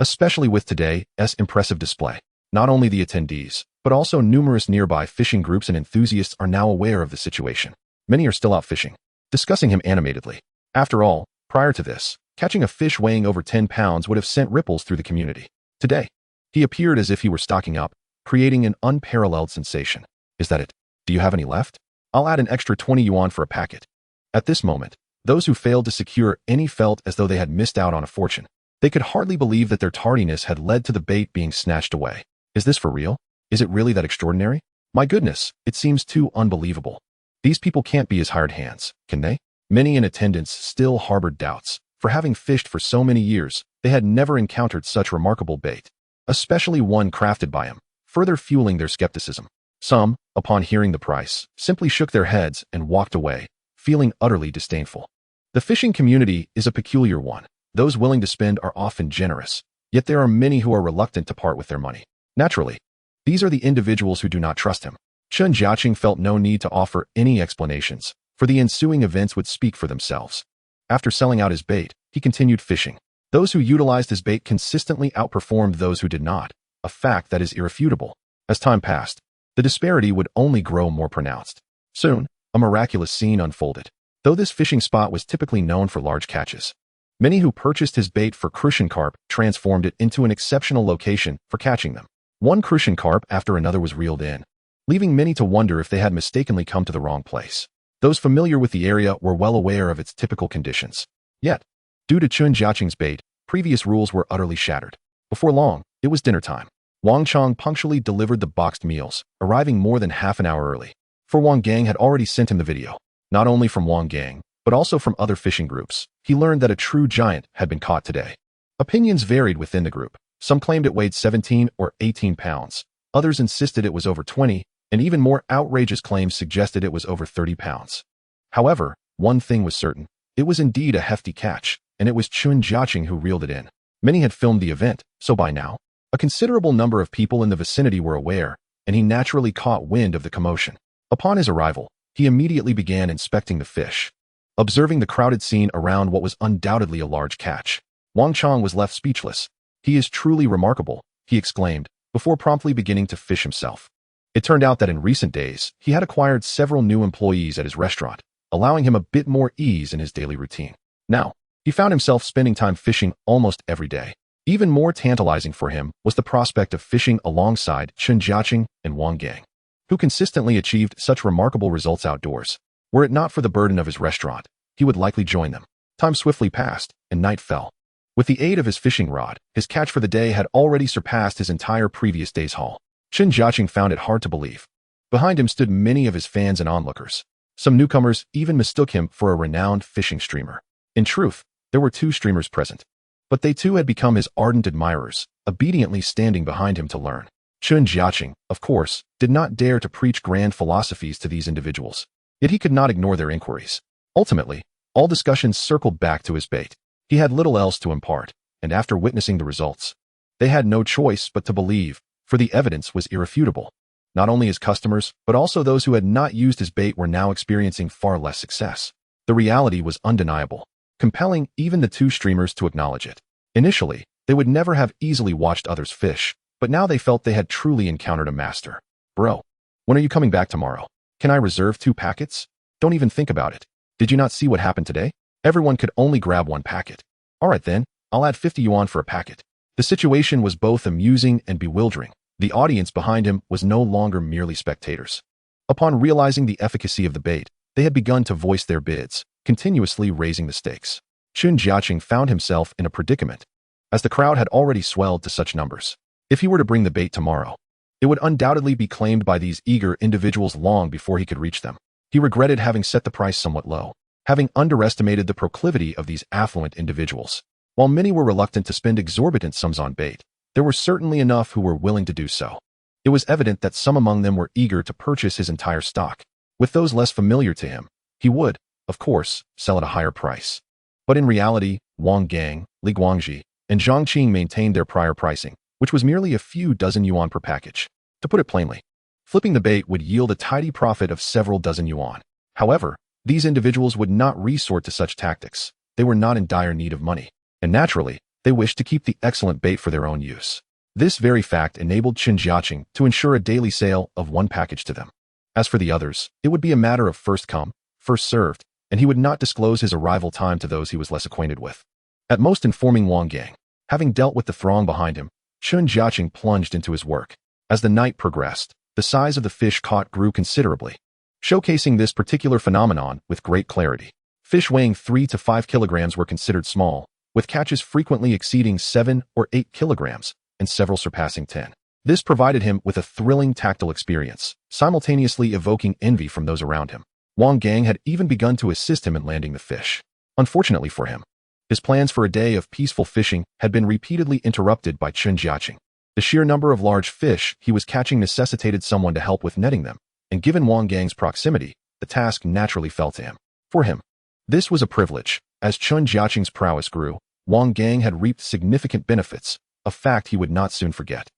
Especially with today's impressive display, not only the attendees, but also numerous nearby fishing groups and enthusiasts are now aware of the situation. Many are still out fishing, discussing him animatedly. After all, prior to this, catching a fish weighing over 10 pounds would have sent ripples through the community. Today, he appeared as if he were stocking up, creating an unparalleled sensation. Is that it? Do you have any left? I'll add an extra 20 yuan for a packet. At this moment, those who failed to secure any felt as though they had missed out on a fortune. They could hardly believe that their tardiness had led to the bait being snatched away. Is this for real? Is it really that extraordinary? My goodness, it seems too unbelievable. These people can't be his hired hands, can they? Many in attendance still harbored doubts. For having fished for so many years, they had never encountered such remarkable bait, especially one crafted by him, further fueling their skepticism. Some, upon hearing the price, simply shook their heads and walked away, feeling utterly disdainful. The fishing community is a peculiar one. Those willing to spend are often generous, yet there are many who are reluctant to part with their money. Naturally, these are the individuals who do not trust him. Chen Jiacheng felt no need to offer any explanations, for the ensuing events would speak for themselves. After selling out his bait, he continued fishing. Those who utilized his bait consistently outperformed those who did not, a fact that is irrefutable. As time passed, the disparity would only grow more pronounced. Soon, a miraculous scene unfolded. Though this fishing spot was typically known for large catches, many who purchased his bait for crucian carp transformed it into an exceptional location for catching them. One crucian carp after another was reeled in, leaving many to wonder if they had mistakenly come to the wrong place. Those familiar with the area were well aware of its typical conditions. Yet, due to Chen Jiacheng's bait, previous rules were utterly shattered. Before long, it was dinner time. Wang Chong punctually delivered the boxed meals, arriving more than half an hour early. For Wang Gang had already sent him the video. Not only from Wang Gang, but also from other fishing groups, he learned that a true giant had been caught today. Opinions varied within the group. Some claimed it weighed 17 or 18 pounds. Others insisted it was over 20, and even more outrageous claims suggested it was over 30 pounds. However, one thing was certain. It was indeed a hefty catch, and it was Chen Jiacheng who reeled it in. Many had filmed the event, so by now, a considerable number of people in the vicinity were aware, and he naturally caught wind of the commotion. Upon his arrival, he immediately began inspecting the fish. Observing the crowded scene around what was undoubtedly a large catch, Wang Chong was left speechless. "He is truly remarkable," he exclaimed, before promptly beginning to fish himself. It turned out that in recent days, he had acquired several new employees at his restaurant, allowing him a bit more ease in his daily routine. Now, he found himself spending time fishing almost every day. Even more tantalizing for him was the prospect of fishing alongside Chen Jiacheng and Wang Gang, who consistently achieved such remarkable results outdoors. Were it not for the burden of his restaurant, he would likely join them. Time swiftly passed, and night fell. With the aid of his fishing rod, his catch for the day had already surpassed his entire previous day's haul. Chen Jiacheng found it hard to believe. Behind him stood many of his fans and onlookers. Some newcomers even mistook him for a renowned fishing streamer. In truth, there were 2 streamers present, but they too had become his ardent admirers, obediently standing behind him to learn. Chen Jiacheng, of course, did not dare to preach grand philosophies to these individuals, yet he could not ignore their inquiries. Ultimately, all discussions circled back to his bait. He had little else to impart, and after witnessing the results, they had no choice but to believe, for the evidence was irrefutable. Not only his customers, but also those who had not used his bait were now experiencing far less success. The reality was undeniable, compelling even the 2 streamers to acknowledge it. Initially, they would never have easily watched others fish, but now they felt they had truly encountered a master. "Bro, when are you coming back tomorrow? Can I reserve 2 packets? Don't even think about it. Did you not see what happened today? Everyone could only grab 1 packet. All right then, I'll add 50 yuan for a packet." The situation was both amusing and bewildering. The audience behind him was no longer merely spectators. Upon realizing the efficacy of the bait, they had begun to voice their bids, continuously raising the stakes. Chen Jiacheng found himself in a predicament, as the crowd had already swelled to such numbers. If he were to bring the bait tomorrow, it would undoubtedly be claimed by these eager individuals long before he could reach them. He regretted having set the price somewhat low, having underestimated the proclivity of these affluent individuals. While many were reluctant to spend exorbitant sums on bait, there were certainly enough who were willing to do so. It was evident that some among them were eager to purchase his entire stock. With those less familiar to him, he would, of course, sell at a higher price. But in reality, Wang Gang, Li Guangji, and Zhang Qing maintained their prior pricing, which was merely a few dozen yuan per package. To put it plainly, flipping the bait would yield a tidy profit of several dozen yuan. However, these individuals would not resort to such tactics. They were not in dire need of money, and naturally, they wished to keep the excellent bait for their own use. This very fact enabled Chen Jiacheng to ensure a daily sale of 1 package to them. As for the others, it would be a matter of first come, first served, and he would not disclose his arrival time to those he was less acquainted with. At most informing Wang Gang, having dealt with the throng behind him, Chen Jiacheng plunged into his work. As the night progressed, the size of the fish caught grew considerably, showcasing this particular phenomenon with great clarity. Fish weighing 3 to 5 kilograms were considered small, with catches frequently exceeding 7 or 8 kilograms and several surpassing 10. This provided him with a thrilling tactile experience, simultaneously evoking envy from those around him. Wang Gang had even begun to assist him in landing the fish. Unfortunately for him, his plans for a day of peaceful fishing had been repeatedly interrupted by Chen Jiacheng. The sheer number of large fish he was catching necessitated someone to help with netting them, and given Wang Gang's proximity, the task naturally fell to him. For him, this was a privilege. As Chen Jiacheng's prowess grew, Wang Gang had reaped significant benefits, a fact he would not soon forget.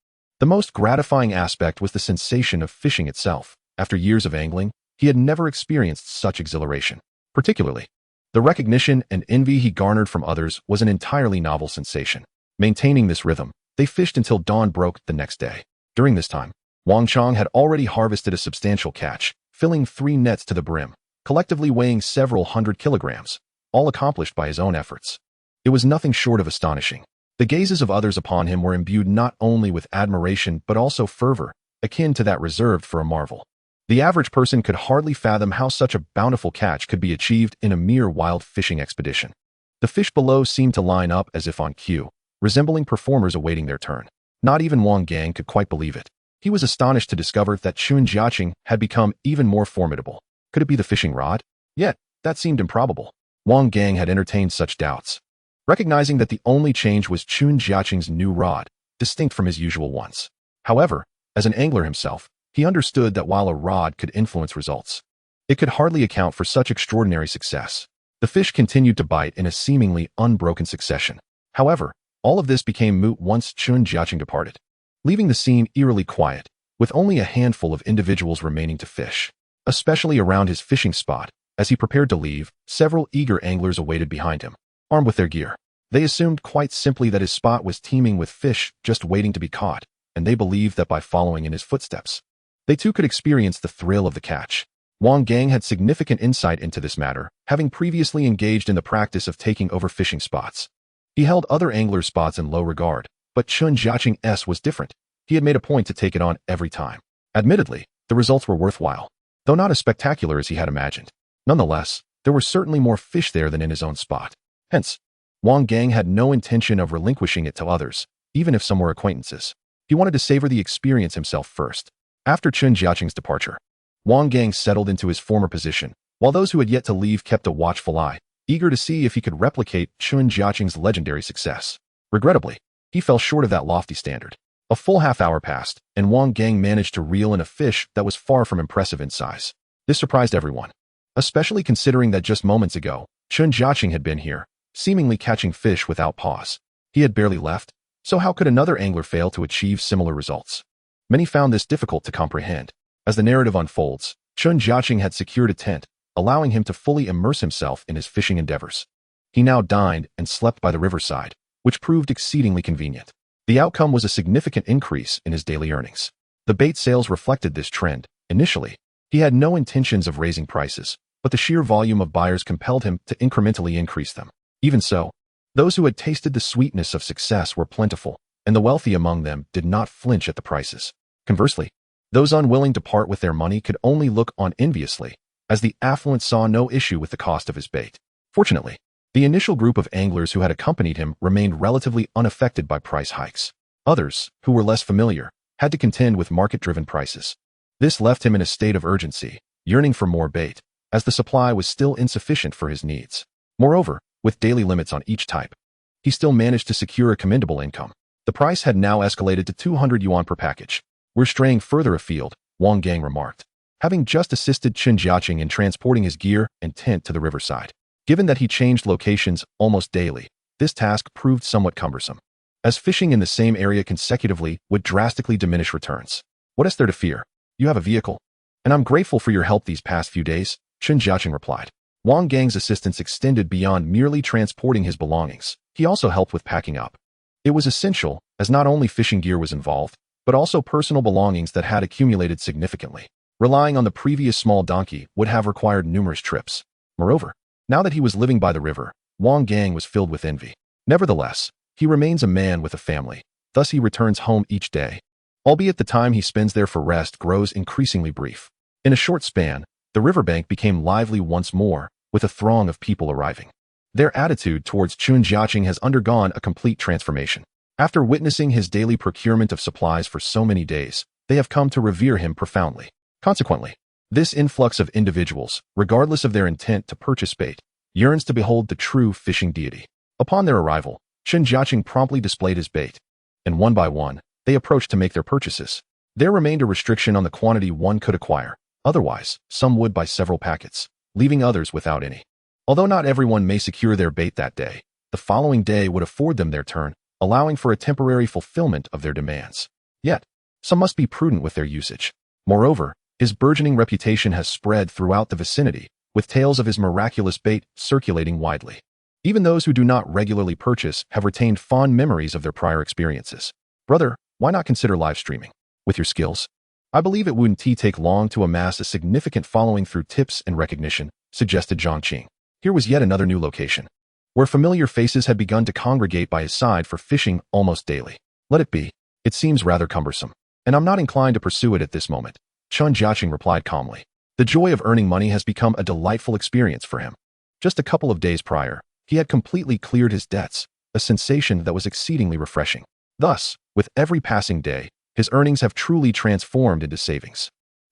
The most gratifying aspect was the sensation of fishing itself. After years of angling, he had never experienced such exhilaration. Particularly, the recognition and envy he garnered from others was an entirely novel sensation. Maintaining this rhythm, they fished until dawn broke the next day. During this time, Wang Chong had already harvested a substantial catch, filling 3 nets to the brim, collectively weighing several hundred kilograms, all accomplished by his own efforts. It was nothing short of astonishing. The gazes of others upon him were imbued not only with admiration but also fervor, akin to that reserved for a marvel. The average person could hardly fathom how such a bountiful catch could be achieved in a mere wild fishing expedition. The fish below seemed to line up as if on cue, resembling performers awaiting their turn. Not even Wang Gang could quite believe it. He was astonished to discover that Chen Jiacheng had become even more formidable. Could it be the fishing rod? Yet, that seemed improbable. Wang Gang had entertained such doubts, recognizing that the only change was Chen Jiacheng's new rod, distinct from his usual ones. However, as an angler himself, he understood that while a rod could influence results, it could hardly account for such extraordinary success. The fish continued to bite in a seemingly unbroken succession. However, all of this became moot once Chen Jiacheng departed, leaving the scene eerily quiet, with only a handful of individuals remaining to fish. Especially around his fishing spot, as he prepared to leave, several eager anglers awaited behind him, armed with their gear. They assumed quite simply that his spot was teeming with fish just waiting to be caught, and they believed that by following in his footsteps, they too could experience the thrill of the catch. Wang Gang had significant insight into this matter, having previously engaged in the practice of taking over fishing spots. He held other anglers' spots in low regard, but Chen Jiacheng's was different. He had made a point to take it on every time. Admittedly, the results were worthwhile, though not as spectacular as he had imagined. Nonetheless, there were certainly more fish there than in his own spot. Hence, Wang Gang had no intention of relinquishing it to others, even if some were acquaintances. He wanted to savor the experience himself first. After Chen Jiacheng's departure, Wang Gang settled into his former position, while those who had yet to leave kept a watchful eye, eager to see if he could replicate Chen Jiacheng's legendary success. Regrettably, he fell short of that lofty standard. A full half-hour passed, and Wang Gang managed to reel in a fish that was far from impressive in size. This surprised everyone, especially considering that just moments ago, Chen Jiacheng had been here, seemingly catching fish without pause. He had barely left, so how could another angler fail to achieve similar results? Many found this difficult to comprehend. As the narrative unfolds, Chen Jiacheng had secured a tent, allowing him to fully immerse himself in his fishing endeavors. He now dined and slept by the riverside, which proved exceedingly convenient. The outcome was a significant increase in his daily earnings. The bait sales reflected this trend. Initially, he had no intentions of raising prices, but the sheer volume of buyers compelled him to incrementally increase them. Even so, those who had tasted the sweetness of success were plentiful, and the wealthy among them did not flinch at the prices. Conversely, those unwilling to part with their money could only look on enviously, as the affluent saw no issue with the cost of his bait. Fortunately, the initial group of anglers who had accompanied him remained relatively unaffected by price hikes. Others, who were less familiar, had to contend with market-driven prices. This left him in a state of urgency, yearning for more bait, as the supply was still insufficient for his needs. Moreover, with daily limits on each type, he still managed to secure a commendable income. The price had now escalated to 200 yuan per package. "We're straying further afield," Wang Gang remarked, having just assisted Chen Jiacheng in transporting his gear and tent to the riverside. Given that he changed locations almost daily, this task proved somewhat cumbersome, as fishing in the same area consecutively would drastically diminish returns. "What is there to fear? You have a vehicle, and I'm grateful for your help these past few days," Chen Jiacheng replied. Wang Gang's assistance extended beyond merely transporting his belongings. He also helped with packing up. It was essential, as not only fishing gear was involved, but also personal belongings that had accumulated significantly. Relying on the previous small donkey would have required numerous trips. Moreover, now that he was living by the river, Wang Gang was filled with envy. Nevertheless, he remains a man with a family, thus he returns home each day. albeit the time he spends there for rest grows increasingly brief. In a short span, the riverbank became lively once more, with a throng of people arriving. Their attitude towards Chen Jiacheng has undergone a complete transformation. After witnessing his daily procurement of supplies for so many days, they have come to revere him profoundly. Consequently, this influx of individuals, regardless of their intent to purchase bait, yearns to behold the true fishing deity. Upon their arrival, Chen Jiacheng promptly displayed his bait, and one by one, they approached to make their purchases. There remained a restriction on the quantity one could acquire. Otherwise, some would buy several packets, leaving others without any. Although not everyone may secure their bait that day, the following day would afford them their turn, allowing for a temporary fulfillment of their demands. Yet, some must be prudent with their usage. Moreover, his burgeoning reputation has spread throughout the vicinity, with tales of his miraculous bait circulating widely. Even those who do not regularly purchase have retained fond memories of their prior experiences. Brother, why not consider live streaming? With your skills, I believe it wouldn't take long to amass a significant following through tips and recognition, suggested Zhang Qing. Here was yet another new location, where familiar faces had begun to congregate by his side for fishing almost daily. Let it be. It seems rather cumbersome, and I'm not inclined to pursue it at this moment, Chen Jiacheng replied calmly. The joy of earning money has become a delightful experience for him. Just a couple of days prior, he had completely cleared his debts, a sensation that was exceedingly refreshing. Thus, with every passing day, his earnings have truly transformed into savings.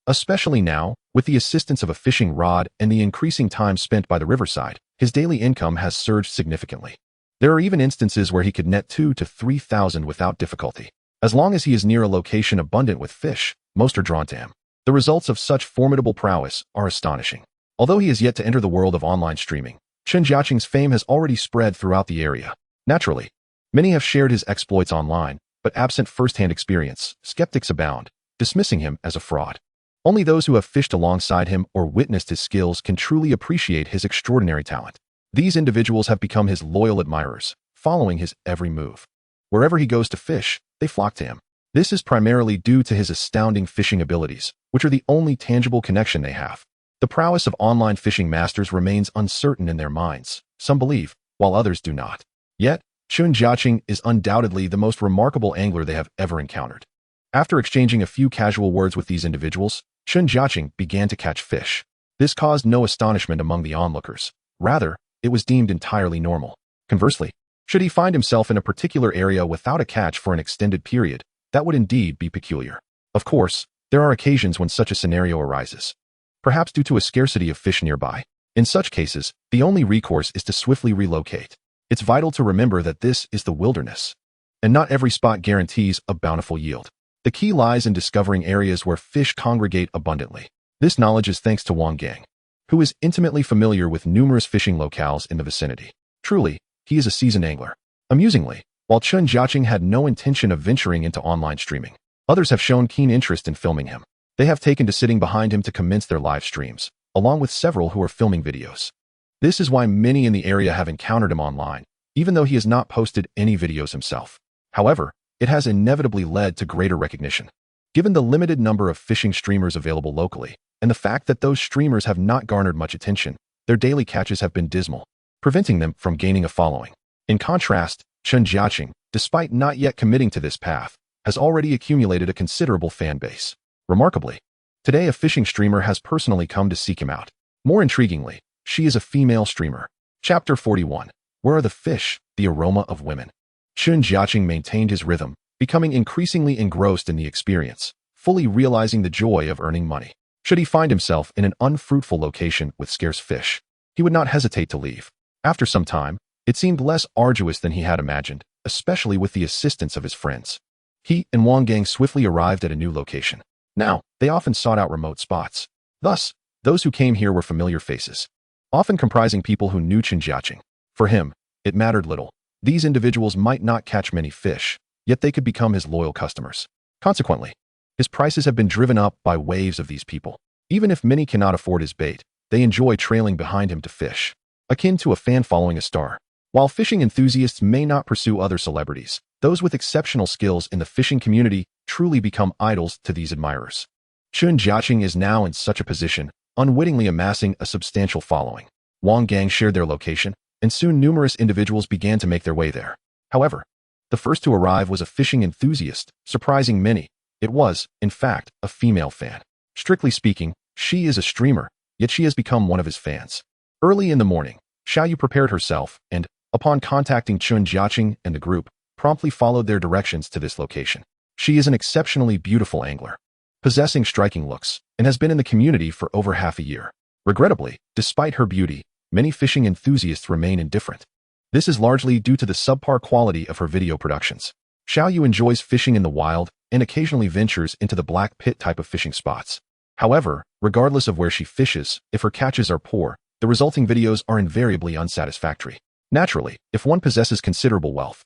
Especially now, with the assistance of a fishing rod and the increasing time spent by the riverside, his daily income has surged significantly. There are even instances where he could net 2,000 to 3,000 without difficulty. As long as he is near a location abundant with fish, most are drawn to him. The results of such formidable prowess are astonishing. Although he has yet to enter the world of online streaming, Chen Jiacheng's fame has already spread throughout the area. Naturally, many have shared his exploits online, but absent first-hand experience, skeptics abound, dismissing him as a fraud. Only those who have fished alongside him or witnessed his skills can truly appreciate his extraordinary talent. These individuals have become his loyal admirers, following his every move. Wherever he goes to fish, they flock to him. This is primarily due to his astounding fishing abilities, which are the only tangible connection they have. The prowess of online fishing masters remains uncertain in their minds, some believe, while others do not. Yet, Chen Jiacheng is undoubtedly the most remarkable angler they have ever encountered. After exchanging a few casual words with these individuals, Chen Jiacheng began to catch fish. This caused no astonishment among the onlookers. Rather, it was deemed entirely normal. Conversely, should he find himself in a particular area without a catch for an extended period, that would indeed be peculiar. Of course, there are occasions when such a scenario arises, perhaps due to a scarcity of fish nearby. In such cases, the only recourse is to swiftly relocate. It's vital to remember that this is the wilderness, and not every spot guarantees a bountiful yield. The key lies in discovering areas where fish congregate abundantly. This knowledge is thanks to Wang Gang, who is intimately familiar with numerous fishing locales in the vicinity. Truly, he is a seasoned angler. Amusingly, while Chen Jiacheng had no intention of venturing into online streaming, others have shown keen interest in filming him. They have taken to sitting behind him to commence their live streams, along with several who are filming videos. This is why many in the area have encountered him online, even though he has not posted any videos himself. However, it has inevitably led to greater recognition. Given the limited number of fishing streamers available locally, and the fact that those streamers have not garnered much attention, their daily catches have been dismal, preventing them from gaining a following. In contrast, Chen Jiacheng, despite not yet committing to this path, has already accumulated a considerable fan base. Remarkably, today a fishing streamer has personally come to seek him out. More intriguingly, she is a female streamer. Chapter 41. Where are the fish? The aroma of women. Chen Jiacheng maintained his rhythm, becoming increasingly engrossed in the experience, fully realizing the joy of earning money. Should he find himself in an unfruitful location with scarce fish, he would not hesitate to leave. After some time, it seemed less arduous than he had imagined, especially with the assistance of his friends. He and Wang Gang swiftly arrived at a new location. Now, they often sought out remote spots. Thus, those who came here were familiar faces, often comprising people who knew Chen Jiacheng. For him, it mattered little. These individuals might not catch many fish, yet they could become his loyal customers. Consequently, his prices have been driven up by waves of these people. Even if many cannot afford his bait, they enjoy trailing behind him to fish, akin to a fan following a star. While fishing enthusiasts may not pursue other celebrities, those with exceptional skills in the fishing community truly become idols to these admirers. Chen Jiacheng is now in such a position, unwittingly amassing a substantial following. Wang Gang shared their location, and soon numerous individuals began to make their way there. However, the first to arrive was a fishing enthusiast, surprising many. It was, in fact, a female fan. Strictly speaking, she is a streamer, yet she has become one of his fans. Early in the morning, Xiaoyu prepared herself and, upon contacting Chen Jiacheng and the group, promptly followed their directions to this location. She is an exceptionally beautiful angler, possessing striking looks, and has been in the community for over half a year. Regrettably, despite her beauty, many fishing enthusiasts remain indifferent. This is largely due to the subpar quality of her video productions. Xiaoyu enjoys fishing in the wild and occasionally ventures into the black pit type of fishing spots. However, regardless of where she fishes, if her catches are poor, the resulting videos are invariably unsatisfactory. Naturally, if one possesses considerable wealth,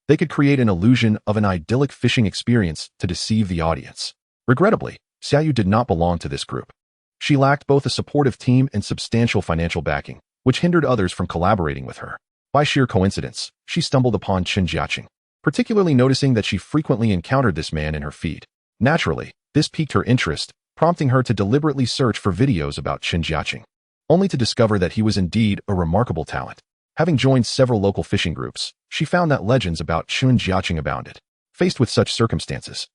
they could create an illusion of an idyllic fishing experience to deceive the audience. Regrettably, Xiaoyu did not belong to this group. She lacked both a supportive team and substantial financial backing, which hindered others from collaborating with her. By sheer coincidence, she stumbled upon Chen Jiacheng, particularly noticing that she frequently encountered this man in her feed. Naturally, this piqued her interest, prompting her to deliberately search for videos about Chen Jiacheng, only to discover that he was indeed a remarkable talent. Having joined several local fishing groups, she found that legends about Chen Jiacheng abounded. Faced with such circumstances,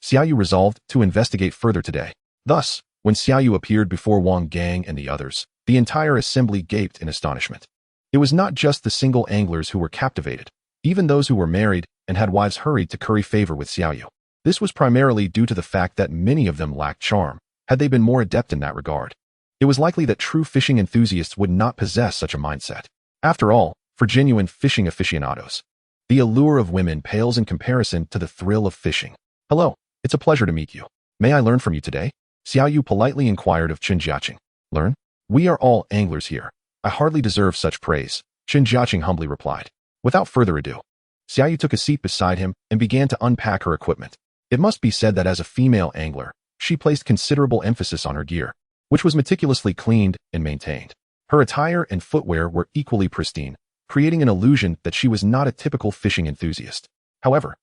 Xiaoyu resolved to investigate further today. Thus, when Xiaoyu appeared before Wang Gang and the others, the entire assembly gaped in astonishment. It was not just the single anglers who were captivated. Even those who were married and had wives hurried to curry favor with Xiaoyu. This was primarily due to the fact that many of them lacked charm, had they been more adept in that regard. It was likely that true fishing enthusiasts would not possess such a mindset. After all, for genuine fishing aficionados, the allure of women pales in comparison to the thrill of fishing. Hello, it's a pleasure to meet you. May I learn from you today? Xiaoyu politely inquired of Chen Jiacheng. Learn? We are all anglers here. I hardly deserve such praise, Chen Jiacheng humbly replied. Without further ado, Xiaoyu took a seat beside him and began to unpack her equipment. It must be said that as a female angler, she placed considerable emphasis on her gear, which was meticulously cleaned and maintained. Her attire and footwear were equally pristine, creating an illusion that she was not a typical fishing enthusiast. However,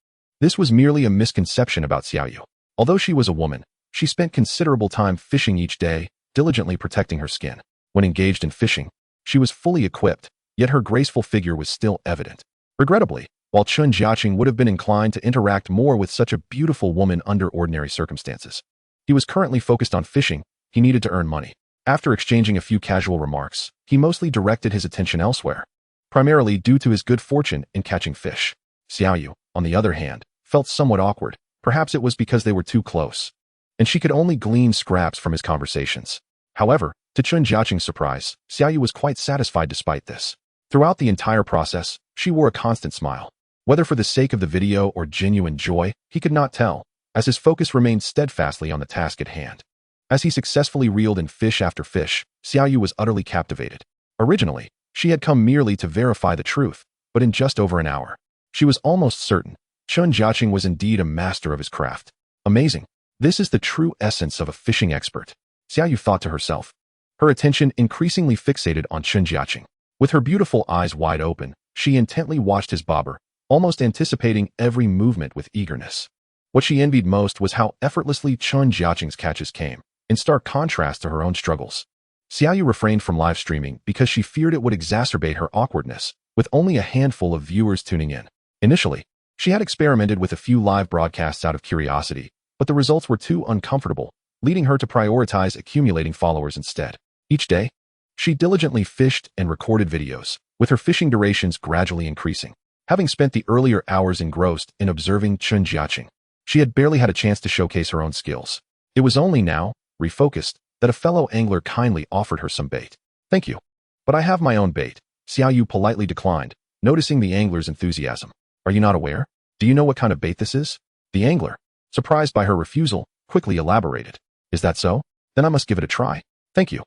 this was merely a misconception about Xiaoyu. Although she was a woman, she spent considerable time fishing each day, diligently protecting her skin. When engaged in fishing, she was fully equipped, yet her graceful figure was still evident. Regrettably, while Chen Jiacheng would have been inclined to interact more with such a beautiful woman under ordinary circumstances, he was currently focused on fishing. He needed to earn money. After exchanging a few casual remarks, he mostly directed his attention elsewhere, primarily due to his good fortune in catching fish. Xiaoyu, on the other hand, felt somewhat awkward. Perhaps it was because they were too close, and she could only glean scraps from his conversations. However, to Chen Jiacheng's surprise, Xiaoyu was quite satisfied despite this. Throughout the entire process, she wore a constant smile. Whether for the sake of the video or genuine joy, he could not tell, as his focus remained steadfastly on the task at hand. As he successfully reeled in fish after fish, Xiaoyu was utterly captivated. Originally, she had come merely to verify the truth, but in just over an hour, she was almost certain Chen Jiacheng was indeed a master of his craft. Amazing. This is the true essence of a fishing expert, Xiaoyu thought to herself, her attention increasingly fixated on Chen Jiacheng. With her beautiful eyes wide open, she intently watched his bobber, almost anticipating every movement with eagerness. What she envied most was how effortlessly Chen Jiacheng's catches came, in stark contrast to her own struggles. Xiaoyu refrained from live streaming because she feared it would exacerbate her awkwardness, with only a handful of viewers tuning in. Initially, she had experimented with a few live broadcasts out of curiosity, but the results were too uncomfortable, leading her to prioritize accumulating followers instead. Each day, she diligently fished and recorded videos, with her fishing durations gradually increasing. Having spent the earlier hours engrossed in observing Chen Jiacheng, she had barely had a chance to showcase her own skills. It was only now, refocused, that a fellow angler kindly offered her some bait. Thank you, but I have my own bait, Xiaoyu politely declined, noticing the angler's enthusiasm. Are you not aware? Do you know what kind of bait this is? The angler, surprised by her refusal, quickly elaborated. Is that so? Then I must give it a try. Thank you.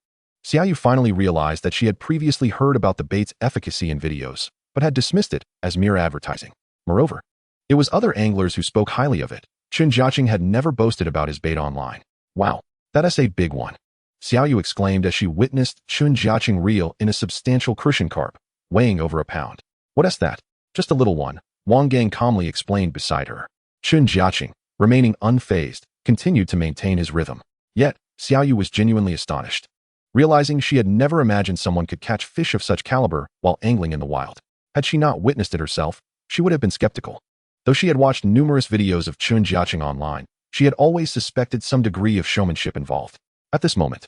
Xiaoyu finally realized that she had previously heard about the bait's efficacy in videos, but had dismissed it as mere advertising. Moreover, it was other anglers who spoke highly of it. Chen Jiacheng had never boasted about his bait online. Wow, that's a big one, Xiaoyu exclaimed as she witnessed Chen Jiacheng reel in a substantial crucian carp, weighing over a pound. What's that? Just a little one, Wang Gang calmly explained beside her. Chen Jiacheng, remaining unfazed, continued to maintain his rhythm. Yet, Xiaoyu was genuinely astonished, realizing she had never imagined someone could catch fish of such caliber while angling in the wild. Had she not witnessed it herself, she would have been skeptical. Though she had watched numerous videos of Chen Jiacheng online, She had always suspected some degree of showmanship involved. At this moment,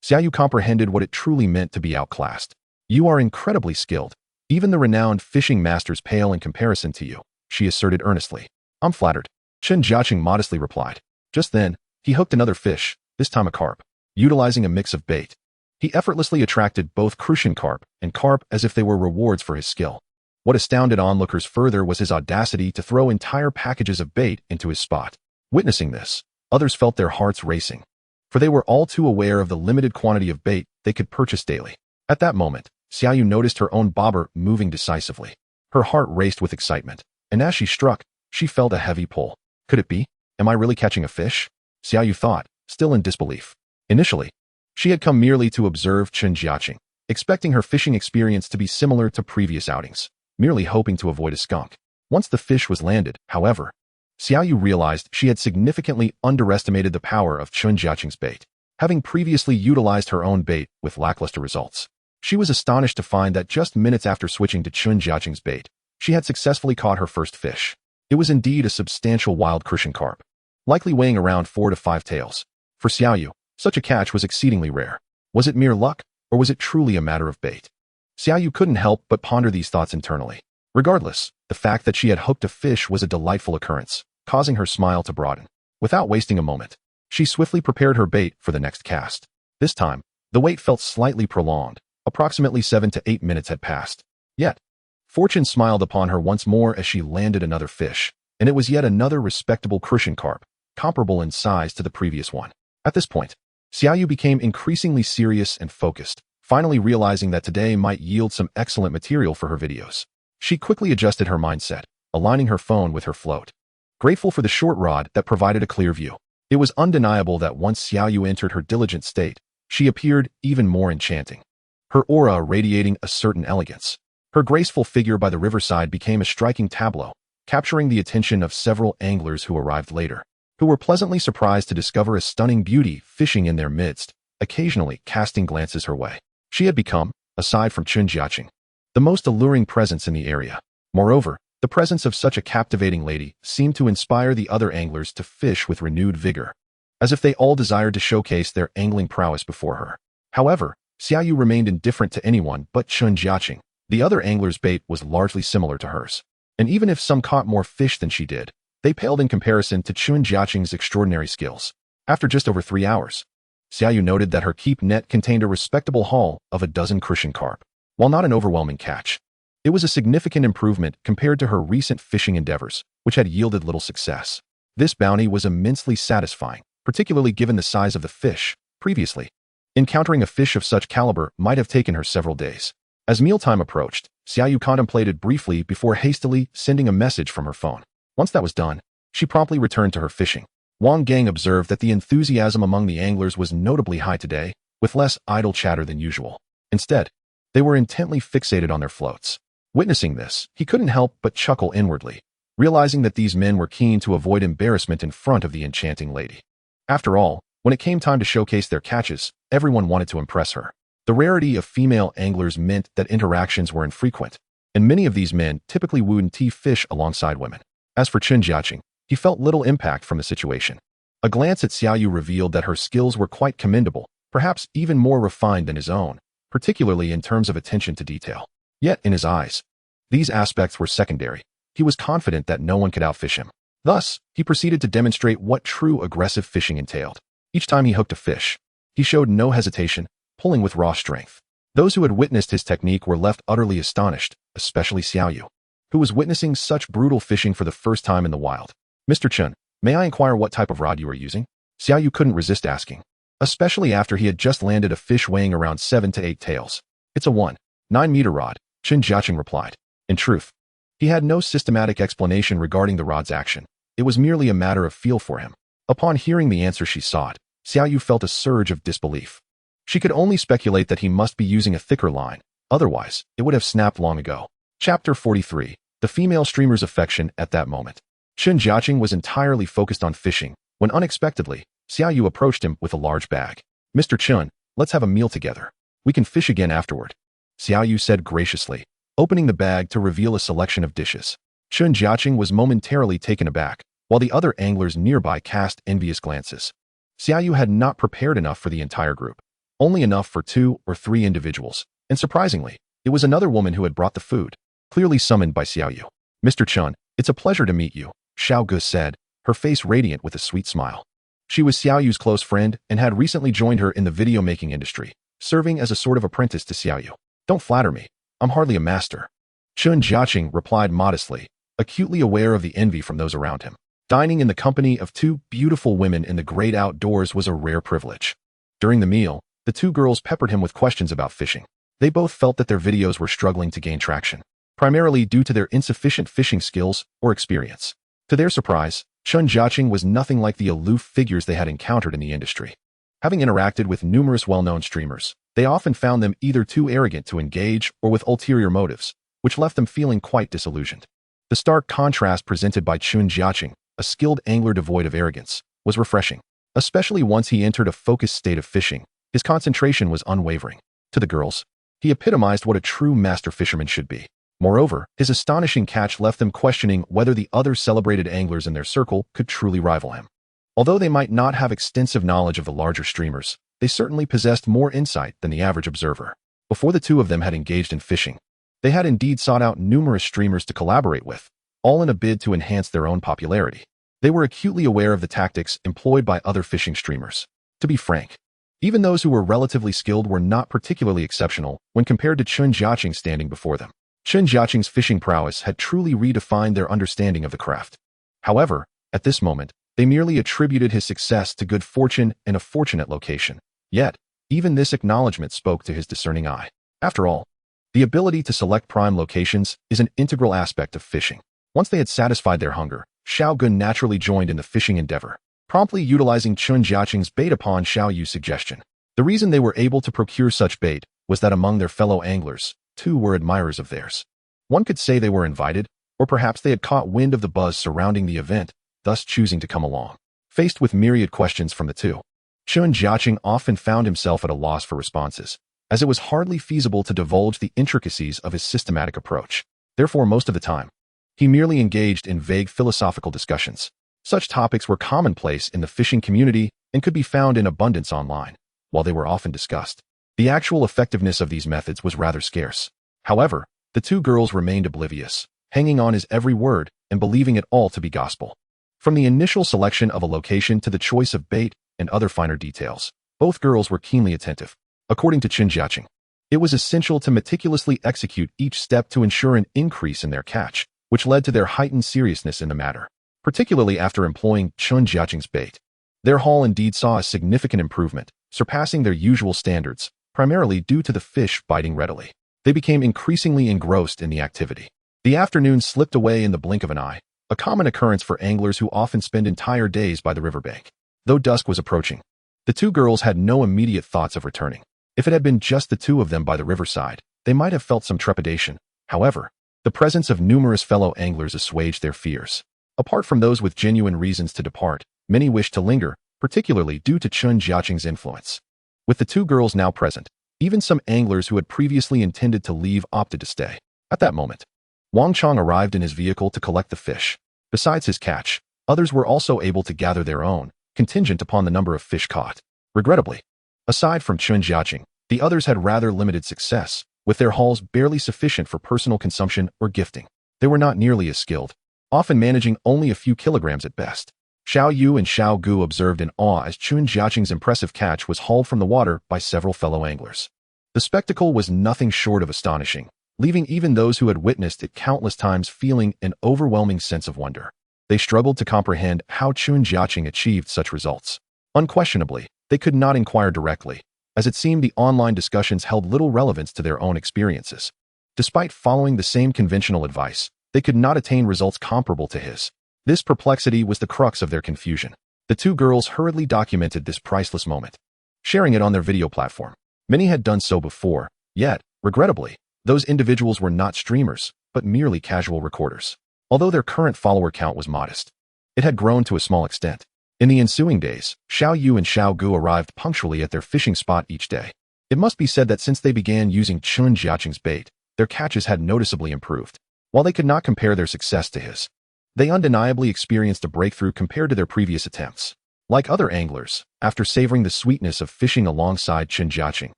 Xiaoyu comprehended what it truly meant to be outclassed. You are incredibly skilled. Even the renowned fishing masters pale in comparison to you, she asserted earnestly. I'm flattered, Chen Jiacheng modestly replied. Just then, he hooked another fish, this time a carp. Utilizing a mix of bait, he effortlessly attracted both crucian carp and carp as if they were rewards for his skill. What astounded onlookers further was his audacity to throw entire packages of bait into his spot. Witnessing this, others felt their hearts racing, for they were all too aware of the limited quantity of bait they could purchase daily. At that moment, Xiaoyu noticed her own bobber moving decisively. Her heart raced with excitement, and as she struck, she felt a heavy pull. Could it be? Am I really catching a fish? Xiaoyu thought, still in disbelief. Initially, she had come merely to observe Chen Jiacheng, expecting her fishing experience to be similar to previous outings, merely hoping to avoid a skunk. Once the fish was landed, however, Xiaoyu realized she had significantly underestimated the power of Chen Jiacheng's bait, having previously utilized her own bait with lackluster results. She was astonished to find that just minutes after switching to Chen Jiacheng's bait, she had successfully caught her first fish. It was indeed a substantial wild crucian carp, likely weighing around 4 to 5 taels. For Xiaoyu, such a catch was exceedingly rare. Was it mere luck, or was it truly a matter of bait? Xiaoyu couldn't help but ponder these thoughts internally. Regardless, the fact that she had hooked a fish was a delightful occurrence, causing her smile to broaden. Without wasting a moment, she swiftly prepared her bait for the next cast. This time, the wait felt slightly prolonged. Approximately 7 to 8 minutes had passed. Yet, fortune smiled upon her once more as she landed another fish, and it was yet another respectable crucian carp, comparable in size to the previous one. At this point, Xiaoyu became increasingly serious and focused, finally realizing that today might yield some excellent material for her videos. She quickly adjusted her mindset, aligning her phone with her float. Grateful for the short rod that provided a clear view, it was undeniable that once Xiaoyu entered her diligent state, she appeared even more enchanting. Her aura radiating a certain elegance. Her graceful figure by the riverside became a striking tableau, capturing the attention of several anglers who arrived later, who were pleasantly surprised to discover a stunning beauty fishing in their midst, occasionally casting glances her way. She had become, aside from Chen Jiacheng, the most alluring presence in the area. Moreover, the presence of such a captivating lady seemed to inspire the other anglers to fish with renewed vigor, as if they all desired to showcase their angling prowess before her. However, Xiaoyu remained indifferent to anyone but Chen Jiacheng. The other anglers' bait was largely similar to hers, and even if some caught more fish than she did, they paled in comparison to Chen Jiacheng's extraordinary skills. After just over 3 hours, Xiaoyu noted that her keep net contained a respectable haul of a dozen crucian carp. While not an overwhelming catch, it was a significant improvement compared to her recent fishing endeavors, which had yielded little success. This bounty was immensely satisfying, particularly given the size of the fish. Previously, encountering a fish of such caliber might have taken her several days. As mealtime approached, Xiaoyu contemplated briefly before hastily sending a message from her phone. Once that was done, she promptly returned to her fishing. Wang Gang observed that the enthusiasm among the anglers was notably high today, with less idle chatter than usual. Instead, they were intently fixated on their floats. Witnessing this, he couldn't help but chuckle inwardly, realizing that these men were keen to avoid embarrassment in front of the enchanting lady. After all, when it came time to showcase their catches, everyone wanted to impress her. The rarity of female anglers meant that interactions were infrequent, and many of these men typically wooed and fish alongside women. As for Chen Jiacheng, he felt little impact from the situation. A glance at Xiaoyu revealed that her skills were quite commendable, perhaps even more refined than his own, particularly in terms of attention to detail. Yet, in his eyes, these aspects were secondary. He was confident that no one could outfish him. Thus, he proceeded to demonstrate what true aggressive fishing entailed. Each time he hooked a fish, he showed no hesitation, pulling with raw strength. Those who had witnessed his technique were left utterly astonished, especially Xiaoyu, who was witnessing such brutal fishing for the first time in the wild. Mr. Chen, may I inquire what type of rod you are using? Xiaoyu couldn't resist asking, especially after he had just landed a fish weighing around 7 to 8 taels. It's a 1.9-meter rod, Chen Jiacheng replied. In truth, he had no systematic explanation regarding the rod's action. It was merely a matter of feel for him. Upon hearing the answer she sought, Xiaoyu felt a surge of disbelief. She could only speculate that he must be using a thicker line, otherwise, it would have snapped long ago. Chapter 43. The female streamer's affection at that moment. Chen Jiacheng was entirely focused on fishing, when unexpectedly, Xiaoyu approached him with a large bag. Mr. Chen, let's have a meal together. We can fish again afterward, Xiaoyu said graciously, opening the bag to reveal a selection of dishes. Chen Jiacheng was momentarily taken aback, while the other anglers nearby cast envious glances. Xiaoyu had not prepared enough for the entire group, only enough for 2 or 3 individuals, and surprisingly, it was another woman who had brought the food, clearly summoned by Xiaoyu. "Mr. Chen, it's a pleasure to meet you," Xiao Gu said, her face radiant with a sweet smile. She was Xiaoyu's close friend and had recently joined her in the video-making industry, serving as a sort of apprentice to Xiaoyu. "Don't flatter me. I'm hardly a master." Chen Jiacheng replied modestly, acutely aware of the envy from those around him. Dining in the company of 2 beautiful women in the great outdoors was a rare privilege. During the meal, the 2 girls peppered him with questions about fishing. They both felt that their videos were struggling to gain traction, primarily due to their insufficient fishing skills or experience. To their surprise, Chen Jiacheng was nothing like the aloof figures they had encountered in the industry. Having interacted with numerous well-known streamers, they often found them either too arrogant to engage or with ulterior motives, which left them feeling quite disillusioned. The stark contrast presented by Chen Jiacheng, a skilled angler devoid of arrogance, was refreshing. Especially once he entered a focused state of fishing, his concentration was unwavering. To the girls, he epitomized what a true master fisherman should be. Moreover, his astonishing catch left them questioning whether the other celebrated anglers in their circle could truly rival him. Although they might not have extensive knowledge of the larger streamers, they certainly possessed more insight than the average observer. Before the 2 of them had engaged in fishing, they had indeed sought out numerous streamers to collaborate with, all in a bid to enhance their own popularity. They were acutely aware of the tactics employed by other fishing streamers. To be frank, even those who were relatively skilled were not particularly exceptional when compared to Chen Jiacheng standing before them. Chen Jiacheng's fishing prowess had truly redefined their understanding of the craft. However, at this moment, they merely attributed his success to good fortune and a fortunate location. Yet, even this acknowledgement spoke to his discerning eye. After all, the ability to select prime locations is an integral aspect of fishing. Once they had satisfied their hunger, Xiao Gun naturally joined in the fishing endeavor, promptly utilizing Chen Jiacheng's bait upon Xiaoyu's suggestion. The reason they were able to procure such bait was that among their fellow anglers, 2 were admirers of theirs. One could say they were invited, or perhaps they had caught wind of the buzz surrounding the event, thus choosing to come along. Faced with myriad questions from the 2, Chen Jiacheng often found himself at a loss for responses, as it was hardly feasible to divulge the intricacies of his systematic approach. Therefore, most of the time, he merely engaged in vague philosophical discussions. Such topics were commonplace in the fishing community and could be found in abundance online. While they were often discussed, the actual effectiveness of these methods was rather scarce. However, the 2 girls remained oblivious, hanging on his every word and believing it all to be gospel. From the initial selection of a location to the choice of bait and other finer details, both girls were keenly attentive. According to Chen Jiacheng, it was essential to meticulously execute each step to ensure an increase in their catch, which led to their heightened seriousness in the matter. Particularly after employing Chen Jiacheng's bait, their haul indeed saw a significant improvement, surpassing their usual standards, primarily due to the fish biting readily. They became increasingly engrossed in the activity. The afternoon slipped away in the blink of an eye, a common occurrence for anglers who often spend entire days by the riverbank. Though dusk was approaching, the 2 girls had no immediate thoughts of returning. If it had been just the 2 of them by the riverside, they might have felt some trepidation. However, the presence of numerous fellow anglers assuaged their fears. Apart from those with genuine reasons to depart, many wished to linger, particularly due to Chen Jiacheng's influence. With the 2 girls now present, even some anglers who had previously intended to leave opted to stay. At that moment, Wang Chong arrived in his vehicle to collect the fish. Besides his catch, others were also able to gather their own, contingent upon the number of fish caught. Regrettably, aside from Chen Jiacheng, the others had rather limited success, with their hauls barely sufficient for personal consumption or gifting. They were not nearly as skilled, often managing only a few kilograms at best. Xiao Yu and Xiao Gu observed in awe as Chen Jiacheng's impressive catch was hauled from the water by several fellow anglers. The spectacle was nothing short of astonishing, leaving even those who had witnessed it countless times feeling an overwhelming sense of wonder. They struggled to comprehend how Chen Jiacheng achieved such results. Unquestionably, they could not inquire directly, as it seemed the online discussions held little relevance to their own experiences. Despite following the same conventional advice, they could not attain results comparable to his. This perplexity was the crux of their confusion. The 2 girls hurriedly documented this priceless moment, sharing it on their video platform. Many had done so before, yet, regrettably, those individuals were not streamers, but merely casual recorders. Although their current follower count was modest, it had grown to a small extent. In the ensuing days, Xiao Yu and Xiao Gu arrived punctually at their fishing spot each day. It must be said that since they began using Chen Jiacheng's bait, their catches had noticeably improved. While they could not compare their success to his, They undeniably experienced a breakthrough compared to their previous attempts. Like other anglers, after savoring the sweetness of fishing alongside Chen Jiacheng,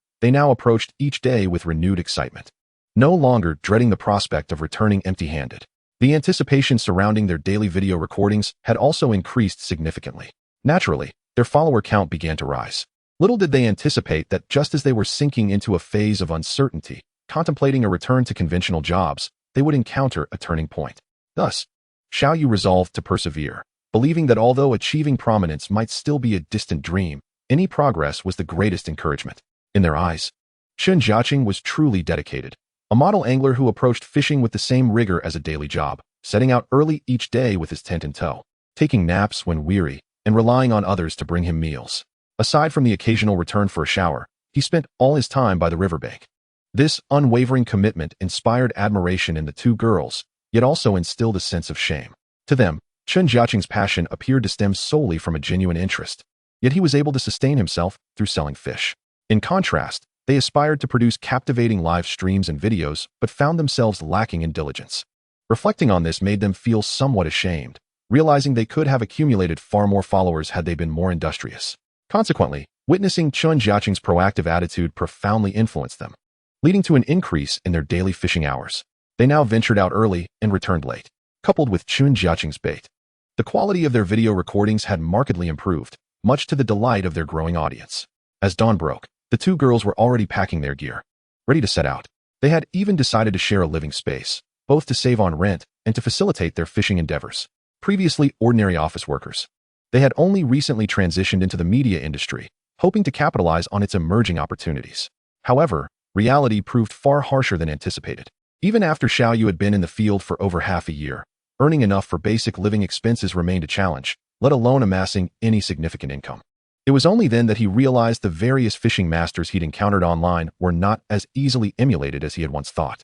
they now approached each day with renewed excitement. No longer dreading the prospect of returning empty-handed. The anticipation surrounding their daily video recordings had also increased significantly. Naturally, their follower count began to rise. Little did they anticipate that just as they were sinking into a phase of uncertainty, contemplating a return to conventional jobs, they would encounter a turning point. Thus, Xiaoyu resolved to persevere, believing that although achieving prominence might still be a distant dream, any progress was the greatest encouragement. In their eyes, Chen Jiacheng was truly dedicated, a model angler who approached fishing with the same rigor as a daily job, setting out early each day with his tent in tow, taking naps when weary, and relying on others to bring him meals. Aside from the occasional return for a shower, he spent all his time by the riverbank. This unwavering commitment inspired admiration in the two girls, yet also instilled a sense of shame. To them, Chen Jiacheng's passion appeared to stem solely from a genuine interest, yet he was able to sustain himself through selling fish. In contrast, they aspired to produce captivating live streams and videos, but found themselves lacking in diligence. Reflecting on this made them feel somewhat ashamed, realizing they could have accumulated far more followers had they been more industrious. Consequently, witnessing Chen Jiacheng's proactive attitude profoundly influenced them, leading to an increase in their daily fishing hours. They now ventured out early and returned late. Coupled with Chen Jiacheng's bait, the quality of their video recordings had markedly improved, much to the delight of their growing audience. As dawn broke, the two girls were already packing their gear, ready to set out. They had even decided to share a living space, both to save on rent and to facilitate their fishing endeavors. Previously ordinary office workers, they had only recently transitioned into the media industry, hoping to capitalize on its emerging opportunities. However, reality proved far harsher than anticipated. Even after Xiaoyu had been in the field for over half a year, earning enough for basic living expenses remained a challenge, let alone amassing any significant income. It was only then that he realized the various fishing masters he'd encountered online were not as easily emulated as he had once thought.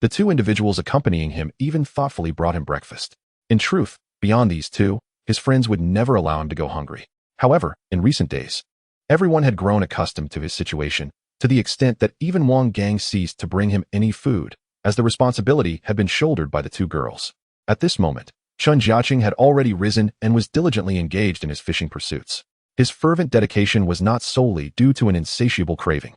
The two individuals accompanying him even thoughtfully brought him breakfast. In truth, beyond these two, his friends would never allow him to go hungry. However, in recent days, everyone had grown accustomed to his situation, to the extent that even Wang Gang ceased to bring him any food, as the responsibility had been shouldered by the two girls. At this moment, Chen Jiacheng had already risen and was diligently engaged in his fishing pursuits. His fervent dedication was not solely due to an insatiable craving.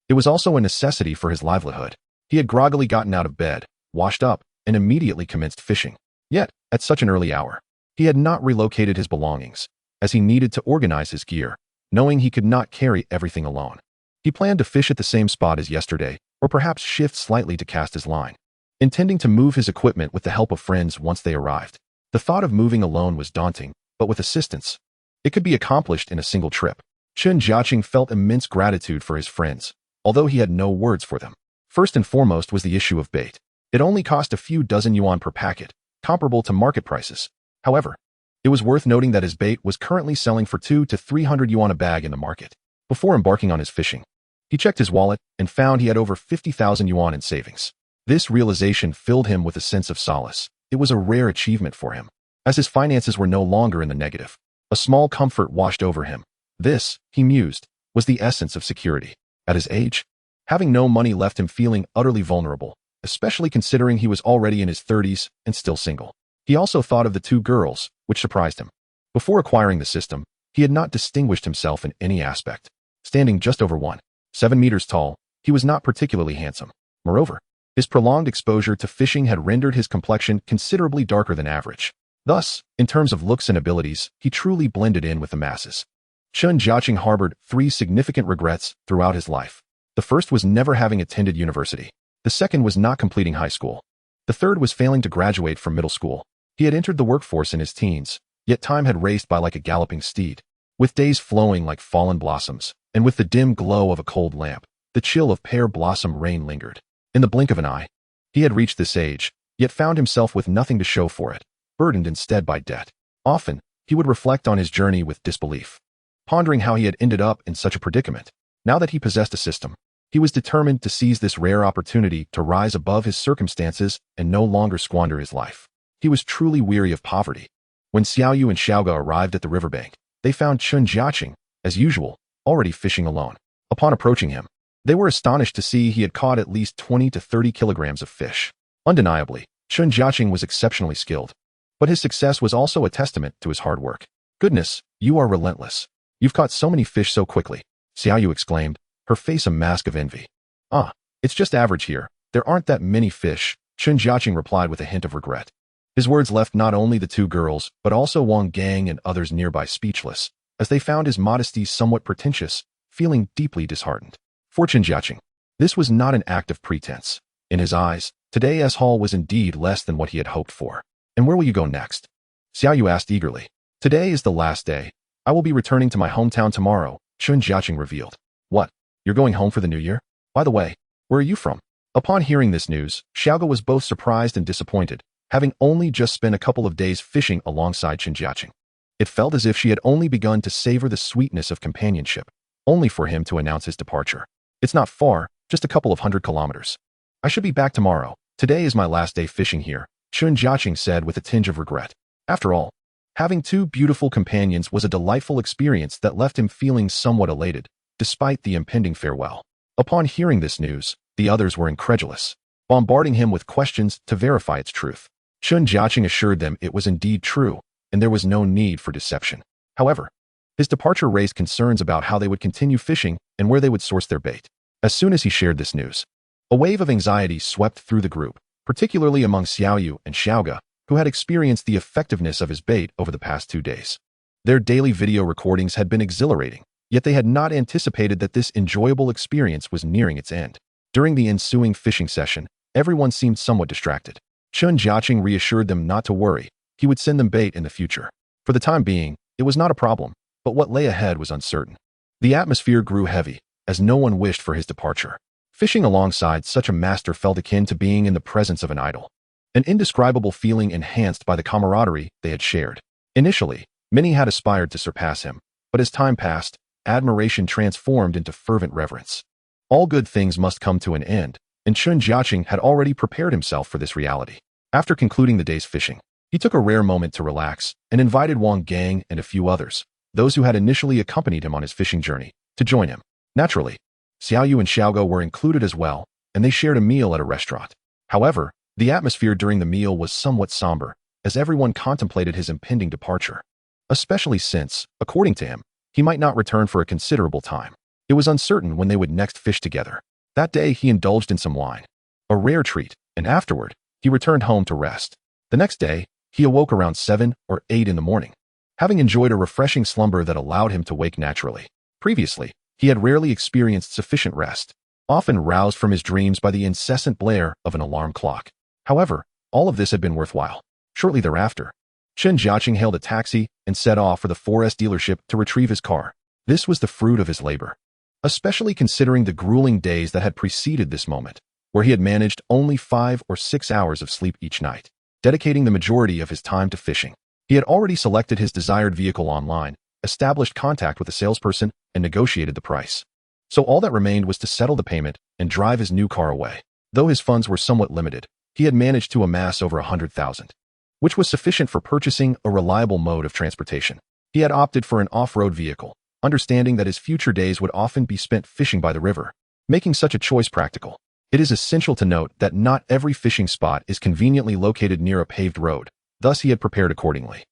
It was also a necessity for his livelihood. He had groggily gotten out of bed, washed up, and immediately commenced fishing. Yet, at such an early hour, he had not relocated his belongings, as he needed to organize his gear, knowing he could not carry everything alone. He planned to fish at the same spot as yesterday, or perhaps shift slightly to cast his line, intending to move his equipment with the help of friends once they arrived. The thought of moving alone was daunting, but with assistance, it could be accomplished in a single trip. Chen Jiacheng felt immense gratitude for his friends, although he had no words for them. First and foremost was the issue of bait. It only cost a few dozen yuan per packet, comparable to market prices. However, it was worth noting that his bait was currently selling for 200 to 300 yuan a bag in the market. Before embarking on his fishing, he checked his wallet and found he had over 50,000 yuan in savings. This realization filled him with a sense of solace. It was a rare achievement for him, as his finances were no longer in the negative. A small comfort washed over him. This, he mused, was the essence of security. At his age, having no money left him feeling utterly vulnerable, especially considering he was already in his 30s and still single. He also thought of the two girls, which surprised him. Before acquiring the system, he had not distinguished himself in any aspect. Standing just over 1.7 meters tall, he was not particularly handsome. Moreover, his prolonged exposure to fishing had rendered his complexion considerably darker than average. Thus, in terms of looks and abilities, he truly blended in with the masses. Chen Jiacheng harbored 3 significant regrets throughout his life. The first was never having attended university. The second was not completing high school. The third was failing to graduate from middle school. He had entered the workforce in his teens, yet time had raced by like a galloping steed. With days flowing like fallen blossoms, and with the dim glow of a cold lamp, the chill of pear blossom rain lingered. In the blink of an eye, he had reached this age, yet found himself with nothing to show for it, burdened instead by debt. Often, he would reflect on his journey with disbelief, pondering how he had ended up in such a predicament. Now that he possessed a system, he was determined to seize this rare opportunity to rise above his circumstances and no longer squander his life. He was truly weary of poverty. When Xiaoyu and Saga arrived at the riverbank, they found Chen Jiacheng, as usual, already fishing alone. Upon approaching him, they were astonished to see he had caught at least 20 to 30 kilograms of fish. Undeniably, Chen Jiacheng was exceptionally skilled. But his success was also a testament to his hard work. "Goodness, you are relentless. You've caught so many fish so quickly," Xiaoyu exclaimed, her face a mask of envy. "Ah, it's just average here. There aren't that many fish," Chen Jiacheng replied with a hint of regret. His words left not only the two girls, but also Wang Gang and others nearby speechless, as they found his modesty somewhat pretentious, feeling deeply disheartened. For Chen Jiacheng, this was not an act of pretense. In his eyes, today's haul was indeed less than what he had hoped for. "And where will you go next?" Xiaoyu asked eagerly. "Today is the last day. I will be returning to my hometown tomorrow," Chen Jiacheng revealed. "What? You're going home for the new year? By the way, where are you from?" Upon hearing this news, Saga was both surprised and disappointed, having only just spent a couple of days fishing alongside Chen Jiacheng. It felt as if she had only begun to savor the sweetness of companionship, only for him to announce his departure. "It's not far, just a couple of 100 kilometers. I should be back tomorrow. Today is my last day fishing here," Chen Jiacheng said with a tinge of regret. After all, having two beautiful companions was a delightful experience that left him feeling somewhat elated, despite the impending farewell. Upon hearing this news, the others were incredulous, bombarding him with questions to verify its truth. Chen Jiacheng assured them it was indeed true, and there was no need for deception. However, his departure raised concerns about how they would continue fishing and where they would source their bait. As soon as he shared this news, a wave of anxiety swept through the group, particularly among Xiaoyu and Saga, who had experienced the effectiveness of his bait over the past 2 days. Their daily video recordings had been exhilarating, yet they had not anticipated that this enjoyable experience was nearing its end. During the ensuing fishing session, everyone seemed somewhat distracted. Chen Jiacheng reassured them not to worry, he would send them bait in the future. For the time being, it was not a problem, but what lay ahead was uncertain. The atmosphere grew heavy, as no one wished for his departure. Fishing alongside such a master felt akin to being in the presence of an idol, an indescribable feeling enhanced by the camaraderie they had shared. Initially, many had aspired to surpass him, but as time passed, admiration transformed into fervent reverence. All good things must come to an end, and Chen Jiacheng had already prepared himself for this reality. After concluding the day's fishing, he took a rare moment to relax and invited Wang Gang and a few others, those who had initially accompanied him on his fishing journey, to join him. Naturally, Xiaoyu and Xiaogo were included as well, and they shared a meal at a restaurant. However, the atmosphere during the meal was somewhat somber, as everyone contemplated his impending departure. Especially since, according to him, he might not return for a considerable time. It was uncertain when they would next fish together. That day he indulged in some wine, a rare treat, and afterward, he returned home to rest. The next day, he awoke around 7 or 8 in the morning, having enjoyed a refreshing slumber that allowed him to wake naturally. Previously, he had rarely experienced sufficient rest, often roused from his dreams by the incessant blare of an alarm clock. However, all of this had been worthwhile. Shortly thereafter, Chen Jiacheng hailed a taxi and set off for the 4S dealership to retrieve his car. This was the fruit of his labor, especially considering the grueling days that had preceded this moment, where he had managed only 5 or 6 hours of sleep each night, dedicating the majority of his time to fishing. He had already selected his desired vehicle online, established contact with a salesperson, and negotiated the price. So all that remained was to settle the payment and drive his new car away. Though his funds were somewhat limited, he had managed to amass over 100,000, which was sufficient for purchasing a reliable mode of transportation. He had opted for an off-road vehicle, understanding that his future days would often be spent fishing by the river, making such a choice practical. It is essential to note that not every fishing spot is conveniently located near a paved road, thus he had prepared accordingly.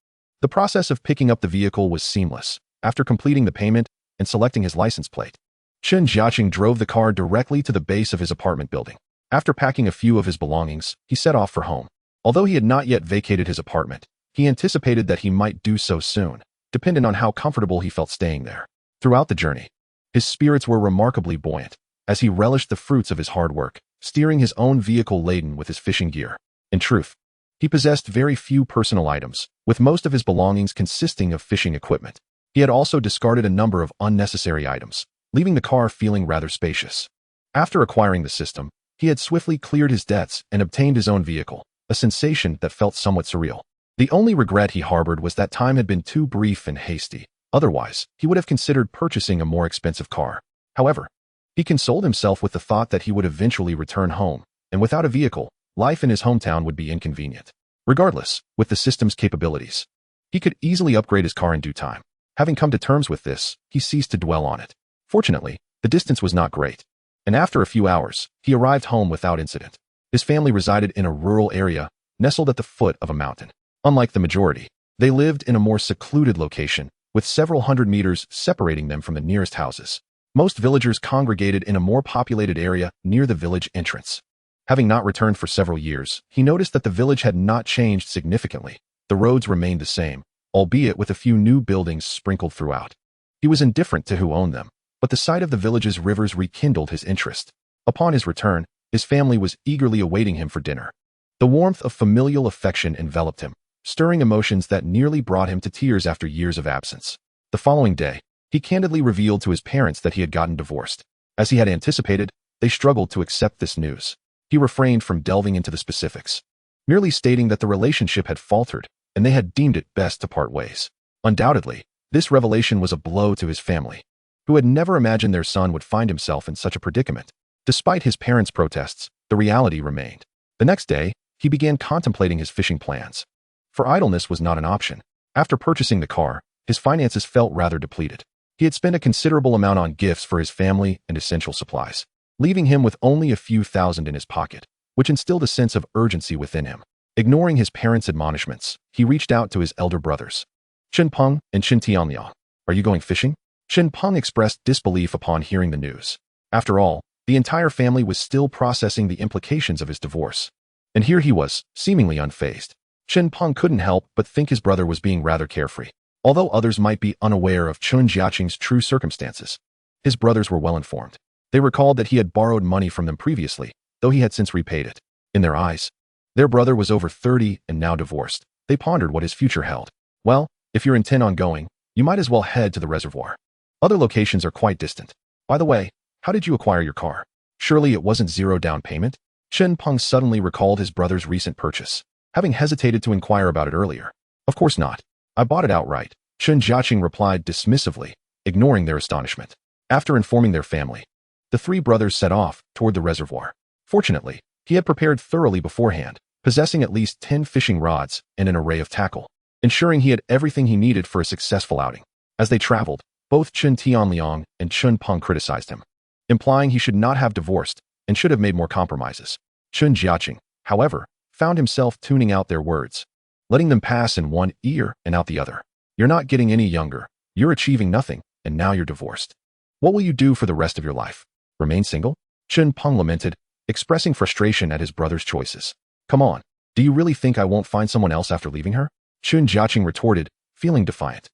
The process of picking up the vehicle was seamless. After completing the payment and selecting his license plate, Chen Jiacheng drove the car directly to the base of his apartment building. After packing a few of his belongings, he set off for home. Although he had not yet vacated his apartment, he anticipated that he might do so soon, dependent on how comfortable he felt staying there. Throughout the journey, his spirits were remarkably buoyant, as he relished the fruits of his hard work, steering his own vehicle laden with his fishing gear. In truth, he possessed very few personal items, with most of his belongings consisting of fishing equipment. He had also discarded a number of unnecessary items, leaving the car feeling rather spacious. After acquiring the system, he had swiftly cleared his debts and obtained his own vehicle, a sensation that felt somewhat surreal. The only regret he harbored was that time had been too brief and hasty. Otherwise, he would have considered purchasing a more expensive car. However, he consoled himself with the thought that he would eventually return home, and without a vehicle, life in his hometown would be inconvenient. Regardless, with the system's capabilities, he could easily upgrade his car in due time. Having come to terms with this, he ceased to dwell on it. Fortunately, the distance was not great, and after a few hours, he arrived home without incident. His family resided in a rural area, nestled at the foot of a mountain. Unlike the majority, they lived in a more secluded location, with several hundred meters separating them from the nearest houses. Most villagers congregated in a more populated area near the village entrance. Having not returned for several years, he noticed that the village had not changed significantly. The roads remained the same, albeit with a few new buildings sprinkled throughout. He was indifferent to who owned them, but the sight of the village's rivers rekindled his interest. Upon his return, his family was eagerly awaiting him for dinner. The warmth of familial affection enveloped him, stirring emotions that nearly brought him to tears after years of absence. The following day, he candidly revealed to his parents that he had gotten divorced. As he had anticipated, they struggled to accept this news. He refrained from delving into the specifics, merely stating that the relationship had faltered and they had deemed it best to part ways. Undoubtedly, this revelation was a blow to his family, who had never imagined their son would find himself in such a predicament. Despite his parents' protests, the reality remained. The next day, he began contemplating his fishing plans. For idleness was not an option. After purchasing the car, his finances felt rather depleted. He had spent a considerable amount on gifts for his family and essential supplies, leaving him with only a few thousand in his pocket, which instilled a sense of urgency within him. Ignoring his parents' admonishments, he reached out to his elder brothers, Chen Peng and Chen Tianliang. "Are you going fishing?" Chen Peng expressed disbelief upon hearing the news. After all, the entire family was still processing the implications of his divorce. And here he was, seemingly unfazed. Chen Peng couldn't help but think his brother was being rather carefree. Although others might be unaware of Chen Jiacheng's true circumstances, his brothers were well informed. They recalled that he had borrowed money from them previously, though he had since repaid it. In their eyes, their brother was over 30 and now divorced. They pondered what his future held. "Well, if you're intent on going, you might as well head to the reservoir. Other locations are quite distant. By the way, how did you acquire your car? Surely it wasn't zero down payment?" Chen Peng suddenly recalled his brother's recent purchase, having hesitated to inquire about it earlier. "Of course not. I bought it outright," Chen Jiacheng replied dismissively, ignoring their astonishment. After informing their family, the three brothers set off toward the reservoir. Fortunately, he had prepared thoroughly beforehand, possessing at least 10 fishing rods and an array of tackle, ensuring he had everything he needed for a successful outing. As they traveled, both Chen Tianliang and Chen Peng criticized him, implying he should not have divorced and should have made more compromises. Chen Jiacheng, however, found himself tuning out their words, letting them pass in one ear and out the other. "You're not getting any younger, you're achieving nothing, and now you're divorced. What will you do for the rest of your life? Remain single?" Chen Peng lamented, expressing frustration at his brother's choices. "Come on, do you really think I won't find someone else after leaving her?" Chen Jiacheng retorted, feeling defiant.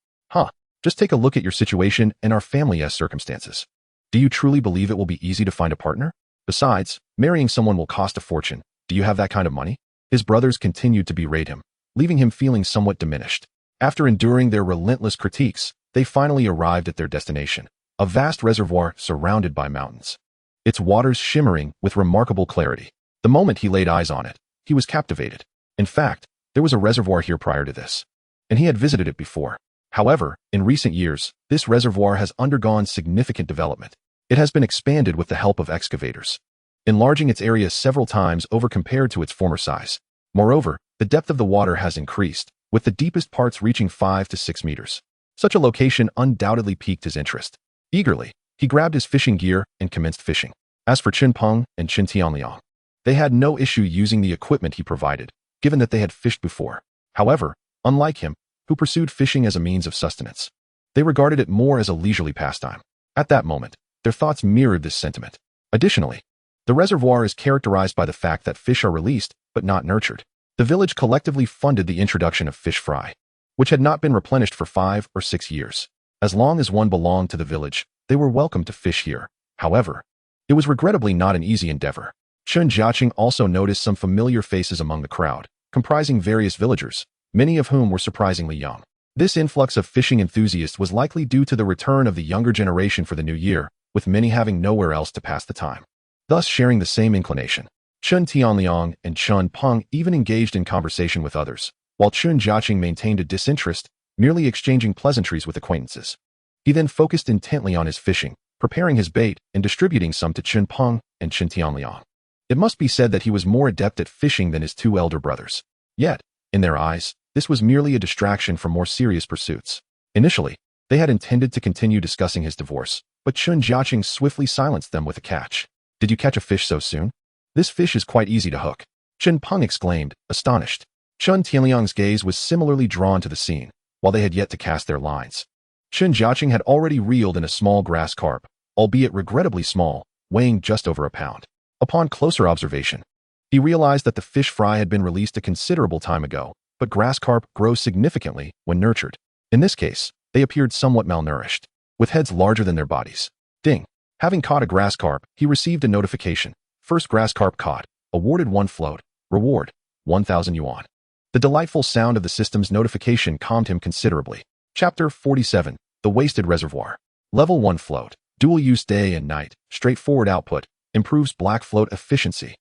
Just take a look at your situation and our family's circumstances. Do you truly believe it will be easy to find a partner? Besides, marrying someone will cost a fortune. Do you have that kind of money?" His brothers continued to berate him, leaving him feeling somewhat diminished. After enduring their relentless critiques, they finally arrived at their destination, a vast reservoir surrounded by mountains, its waters shimmering with remarkable clarity. The moment he laid eyes on it, he was captivated. In fact, there was a reservoir here prior to this, and he had visited it before. However, in recent years, this reservoir has undergone significant development. It has been expanded with the help of excavators, enlarging its area several times over compared to its former size. Moreover, the depth of the water has increased, with the deepest parts reaching 5 to 6 meters. Such a location undoubtedly piqued his interest. Eagerly, he grabbed his fishing gear and commenced fishing. As for Chen Peng and Chen Tianliang, they had no issue using the equipment he provided, given that they had fished before. However, unlike him, who pursued fishing as a means of sustenance, they regarded it more as a leisurely pastime. At that moment, their thoughts mirrored this sentiment. Additionally, the reservoir is characterized by the fact that fish are released, but not nurtured. The village collectively funded the introduction of fish fry, which had not been replenished for 5 or 6 years. As long as one belonged to the village, they were welcome to fish here. However, it was regrettably not an easy endeavor. Chen Jiacheng also noticed some familiar faces among the crowd, comprising various villagers, many of whom were surprisingly young. This influx of fishing enthusiasts was likely due to the return of the younger generation for the new year, with many having nowhere else to pass the time, thus sharing the same inclination. Chen Tianliang and Chen Peng even engaged in conversation with others, while Chen Jiacheng maintained a disinterest, merely exchanging pleasantries with acquaintances. He then focused intently on his fishing, preparing his bait and distributing some to Chen Peng and Chen Tianliang. It must be said that he was more adept at fishing than his two elder brothers. Yet, in their eyes, this was merely a distraction from more serious pursuits. Initially, they had intended to continue discussing his divorce, but Chen Jiacheng swiftly silenced them with a catch. "Did you catch a fish so soon? This fish is quite easy to hook," Chen Peng exclaimed, astonished. Chen Jiacheng's gaze was similarly drawn to the scene, while they had yet to cast their lines. Chen Jiacheng had already reeled in a small grass carp, albeit regrettably small, weighing just over a pound. Upon closer observation, he realized that the fish fry had been released a considerable time ago, but grass carp grow significantly when nurtured. In this case, they appeared somewhat malnourished, with heads larger than their bodies. Ding! Having caught a grass carp, he received a notification. First grass carp caught. Awarded 1 float. Reward, 1,000 yuan. The delightful sound of the system's notification calmed him considerably. Chapter 47. The Wasted Reservoir. Level 1 float. Dual use day and night. Straightforward output. Improves black float efficiency.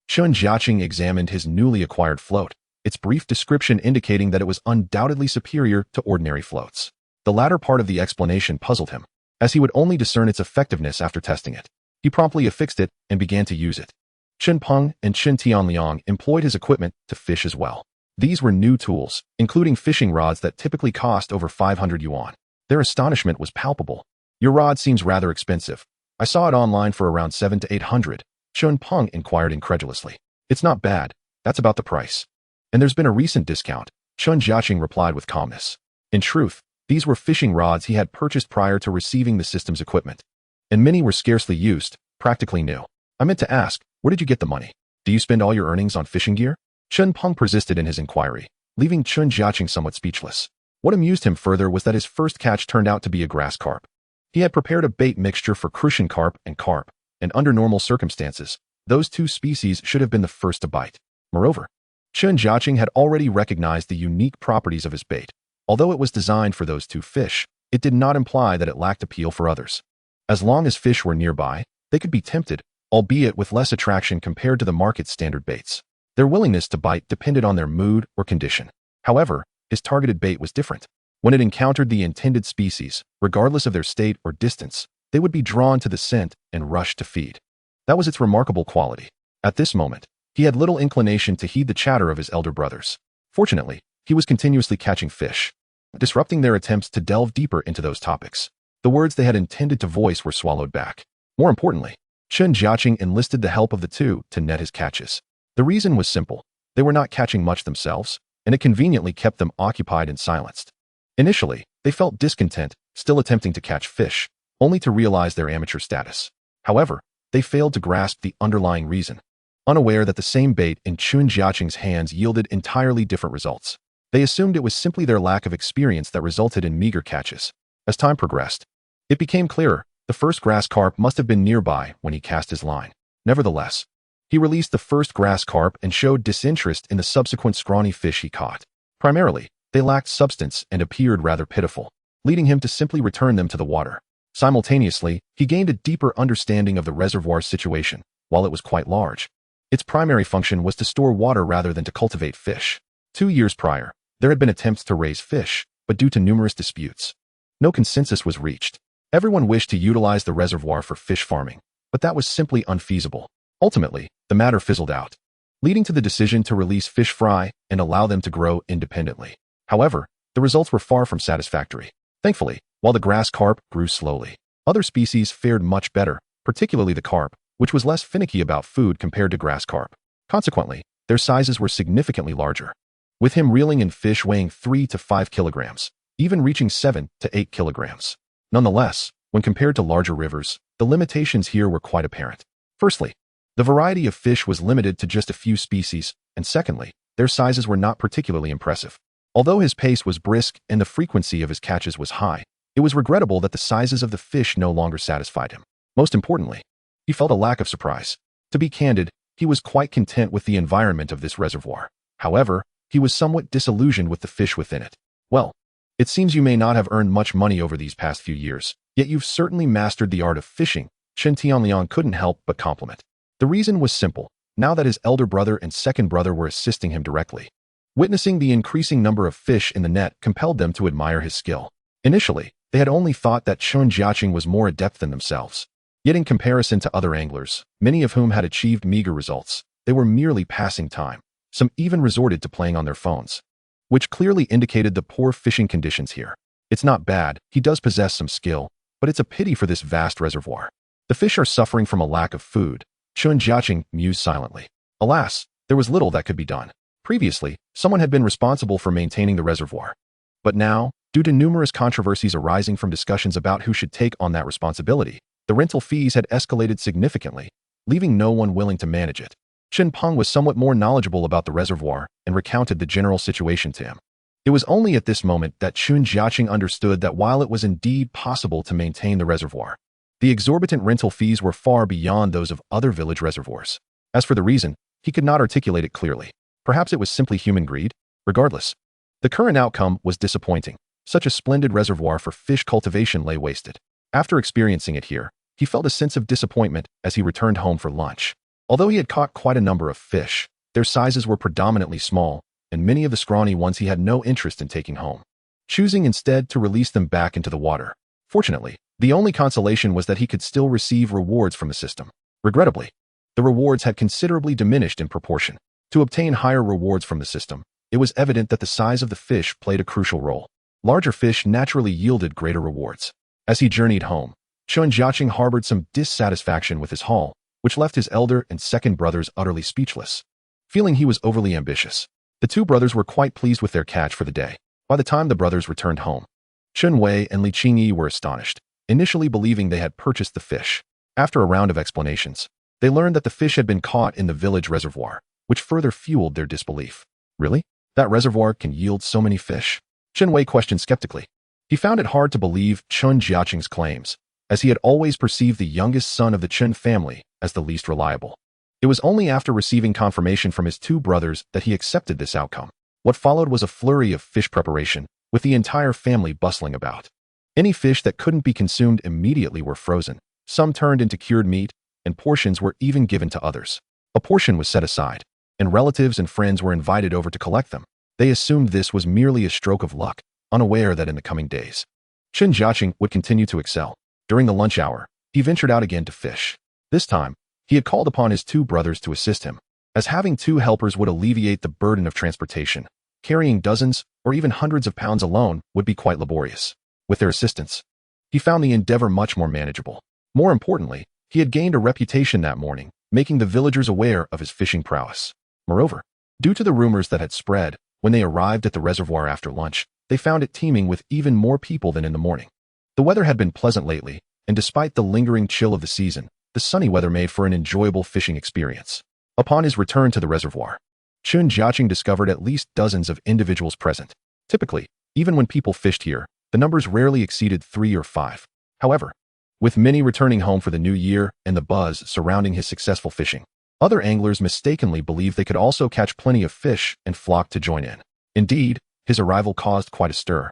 Chen Jiacheng examined his newly acquired float, its brief description indicating that it was undoubtedly superior to ordinary floats. The latter part of the explanation puzzled him, as he would only discern its effectiveness after testing it. He promptly affixed it and began to use it. Chen Peng and Chen Tianliang employed his equipment to fish as well. These were new tools, including fishing rods that typically cost over 500 yuan. Their astonishment was palpable. Your rod seems rather expensive. I saw it online for around 700 to 800. Chen Peng inquired incredulously. It's not bad. That's about the price. And there's been a recent discount. Chen Jiacheng replied with calmness. In truth, these were fishing rods he had purchased prior to receiving the system's equipment. And many were scarcely used, practically new. I meant to ask, where did you get the money? Do you spend all your earnings on fishing gear? Chen Peng persisted in his inquiry, leaving Chen Jiacheng somewhat speechless. What amused him further was that his first catch turned out to be a grass carp. He had prepared a bait mixture for crucian carp, and under normal circumstances, those two species should have been the first to bite. Moreover, Chen Jiacheng had already recognized the unique properties of his bait. Although it was designed for those two fish, it did not imply that it lacked appeal for others. As long as fish were nearby, they could be tempted, albeit with less attraction compared to the market's standard baits. Their willingness to bite depended on their mood or condition. However, his targeted bait was different. When it encountered the intended species, regardless of their state or distance, they would be drawn to the scent and rush to feed. That was its remarkable quality. At this moment, he had little inclination to heed the chatter of his elder brothers. Fortunately, he was continuously catching fish, disrupting their attempts to delve deeper into those topics. The words they had intended to voice were swallowed back. More importantly, Chen Jiacheng enlisted the help of the two to net his catches. The reason was simple. They were not catching much themselves, and it conveniently kept them occupied and silenced. Initially, they felt discontent, still attempting to catch fish, only to realize their amateur status. However, they failed to grasp the underlying reason, unaware that the same bait in Chen Jiacheng's hands yielded entirely different results. They assumed it was simply their lack of experience that resulted in meager catches. As time progressed, it became clearer. The first grass carp must have been nearby when he cast his line. Nevertheless, he released the first grass carp and showed disinterest in the subsequent scrawny fish he caught. Primarily, they lacked substance and appeared rather pitiful, leading him to simply return them to the water. Simultaneously, he gained a deeper understanding of the reservoir's situation. While it was quite large, its primary function was to store water rather than to cultivate fish. 2 years prior, there had been attempts to raise fish, but due to numerous disputes, no consensus was reached. Everyone wished to utilize the reservoir for fish farming, but that was simply unfeasible. Ultimately, the matter fizzled out, leading to the decision to release fish fry and allow them to grow independently. However, the results were far from satisfactory. Thankfully, while the grass carp grew slowly, other species fared much better, particularly the carp, which was less finicky about food compared to grass carp. Consequently, their sizes were significantly larger, with him reeling in fish weighing 3 to 5 kilograms, even reaching 7 to 8 kilograms. Nonetheless, when compared to larger rivers, the limitations here were quite apparent. Firstly, the variety of fish was limited to just a few species, and secondly, their sizes were not particularly impressive. Although his pace was brisk and the frequency of his catches was high, it was regrettable that the sizes of the fish no longer satisfied him. Most importantly, he felt a lack of surprise. To be candid, he was quite content with the environment of this reservoir. However, he was somewhat disillusioned with the fish within it. Well, it seems you may not have earned much money over these past few years, yet you've certainly mastered the art of fishing, Chen Tianliang couldn't help but compliment. The reason was simple. Now that his elder brother and second brother were assisting him directly, witnessing the increasing number of fish in the net compelled them to admire his skill. Initially, they had only thought that Chen Jiacheng was more adept than themselves. Yet in comparison to other anglers, many of whom had achieved meager results, they were merely passing time. Some even resorted to playing on their phones, which clearly indicated the poor fishing conditions here. It's not bad, he does possess some skill, but it's a pity for this vast reservoir. The fish are suffering from a lack of food, Chen Jiacheng mused silently. Alas, there was little that could be done. Previously, someone had been responsible for maintaining the reservoir. But now, due to numerous controversies arising from discussions about who should take on that responsibility, the rental fees had escalated significantly, leaving no one willing to manage it. Chen Peng was somewhat more knowledgeable about the reservoir and recounted the general situation to him. It was only at this moment that Chen Jiacheng understood that while it was indeed possible to maintain the reservoir, the exorbitant rental fees were far beyond those of other village reservoirs. As for the reason, he could not articulate it clearly. Perhaps it was simply human greed. Regardless, the current outcome was disappointing. Such a splendid reservoir for fish cultivation lay wasted. After experiencing it here, he felt a sense of disappointment as he returned home for lunch. Although he had caught quite a number of fish, their sizes were predominantly small, and many of the scrawny ones he had no interest in taking home, choosing instead to release them back into the water. Fortunately, the only consolation was that he could still receive rewards from the system. Regrettably, the rewards had considerably diminished in proportion. To obtain higher rewards from the system, it was evident that the size of the fish played a crucial role. Larger fish naturally yielded greater rewards. As he journeyed home, Chen Jiacheng harbored some dissatisfaction with his haul, which left his elder and second brothers utterly speechless. Feeling he was overly ambitious, the two brothers were quite pleased with their catch for the day. By the time the brothers returned home, Chen Wei and Li Qingyi were astonished, initially believing they had purchased the fish. After a round of explanations, they learned that the fish had been caught in the village reservoir, which further fueled their disbelief. Really? That reservoir can yield so many fish? Chen Wei questioned skeptically. He found it hard to believe Chen Jiacheng's claims, as he had always perceived the youngest son of the Chen family as the least reliable. It was only after receiving confirmation from his two brothers that he accepted this outcome. What followed was a flurry of fish preparation, with the entire family bustling about. Any fish that couldn't be consumed immediately were frozen, some turned into cured meat, and portions were even given to others. A portion was set aside, and relatives and friends were invited over to collect them. They assumed this was merely a stroke of luck, unaware that in the coming days, Chen Jiacheng would continue to excel. During the lunch hour, he ventured out again to fish. This time, he had called upon his two brothers to assist him, as having two helpers would alleviate the burden of transportation. Carrying dozens or even hundreds of pounds alone would be quite laborious. With their assistance, he found the endeavor much more manageable. More importantly, he had gained a reputation that morning, making the villagers aware of his fishing prowess. Moreover, due to the rumors that had spread, when they arrived at the reservoir after lunch, they found it teeming with even more people than in the morning. The weather had been pleasant lately, and despite the lingering chill of the season, the sunny weather made for an enjoyable fishing experience. Upon his return to the reservoir, Chen Jiacheng discovered at least dozens of individuals present. Typically, even when people fished here, the numbers rarely exceeded 3 or 5. However, with many returning home for the new year and the buzz surrounding his successful fishing, other anglers mistakenly believed they could also catch plenty of fish and flocked to join in. Indeed, his arrival caused quite a stir.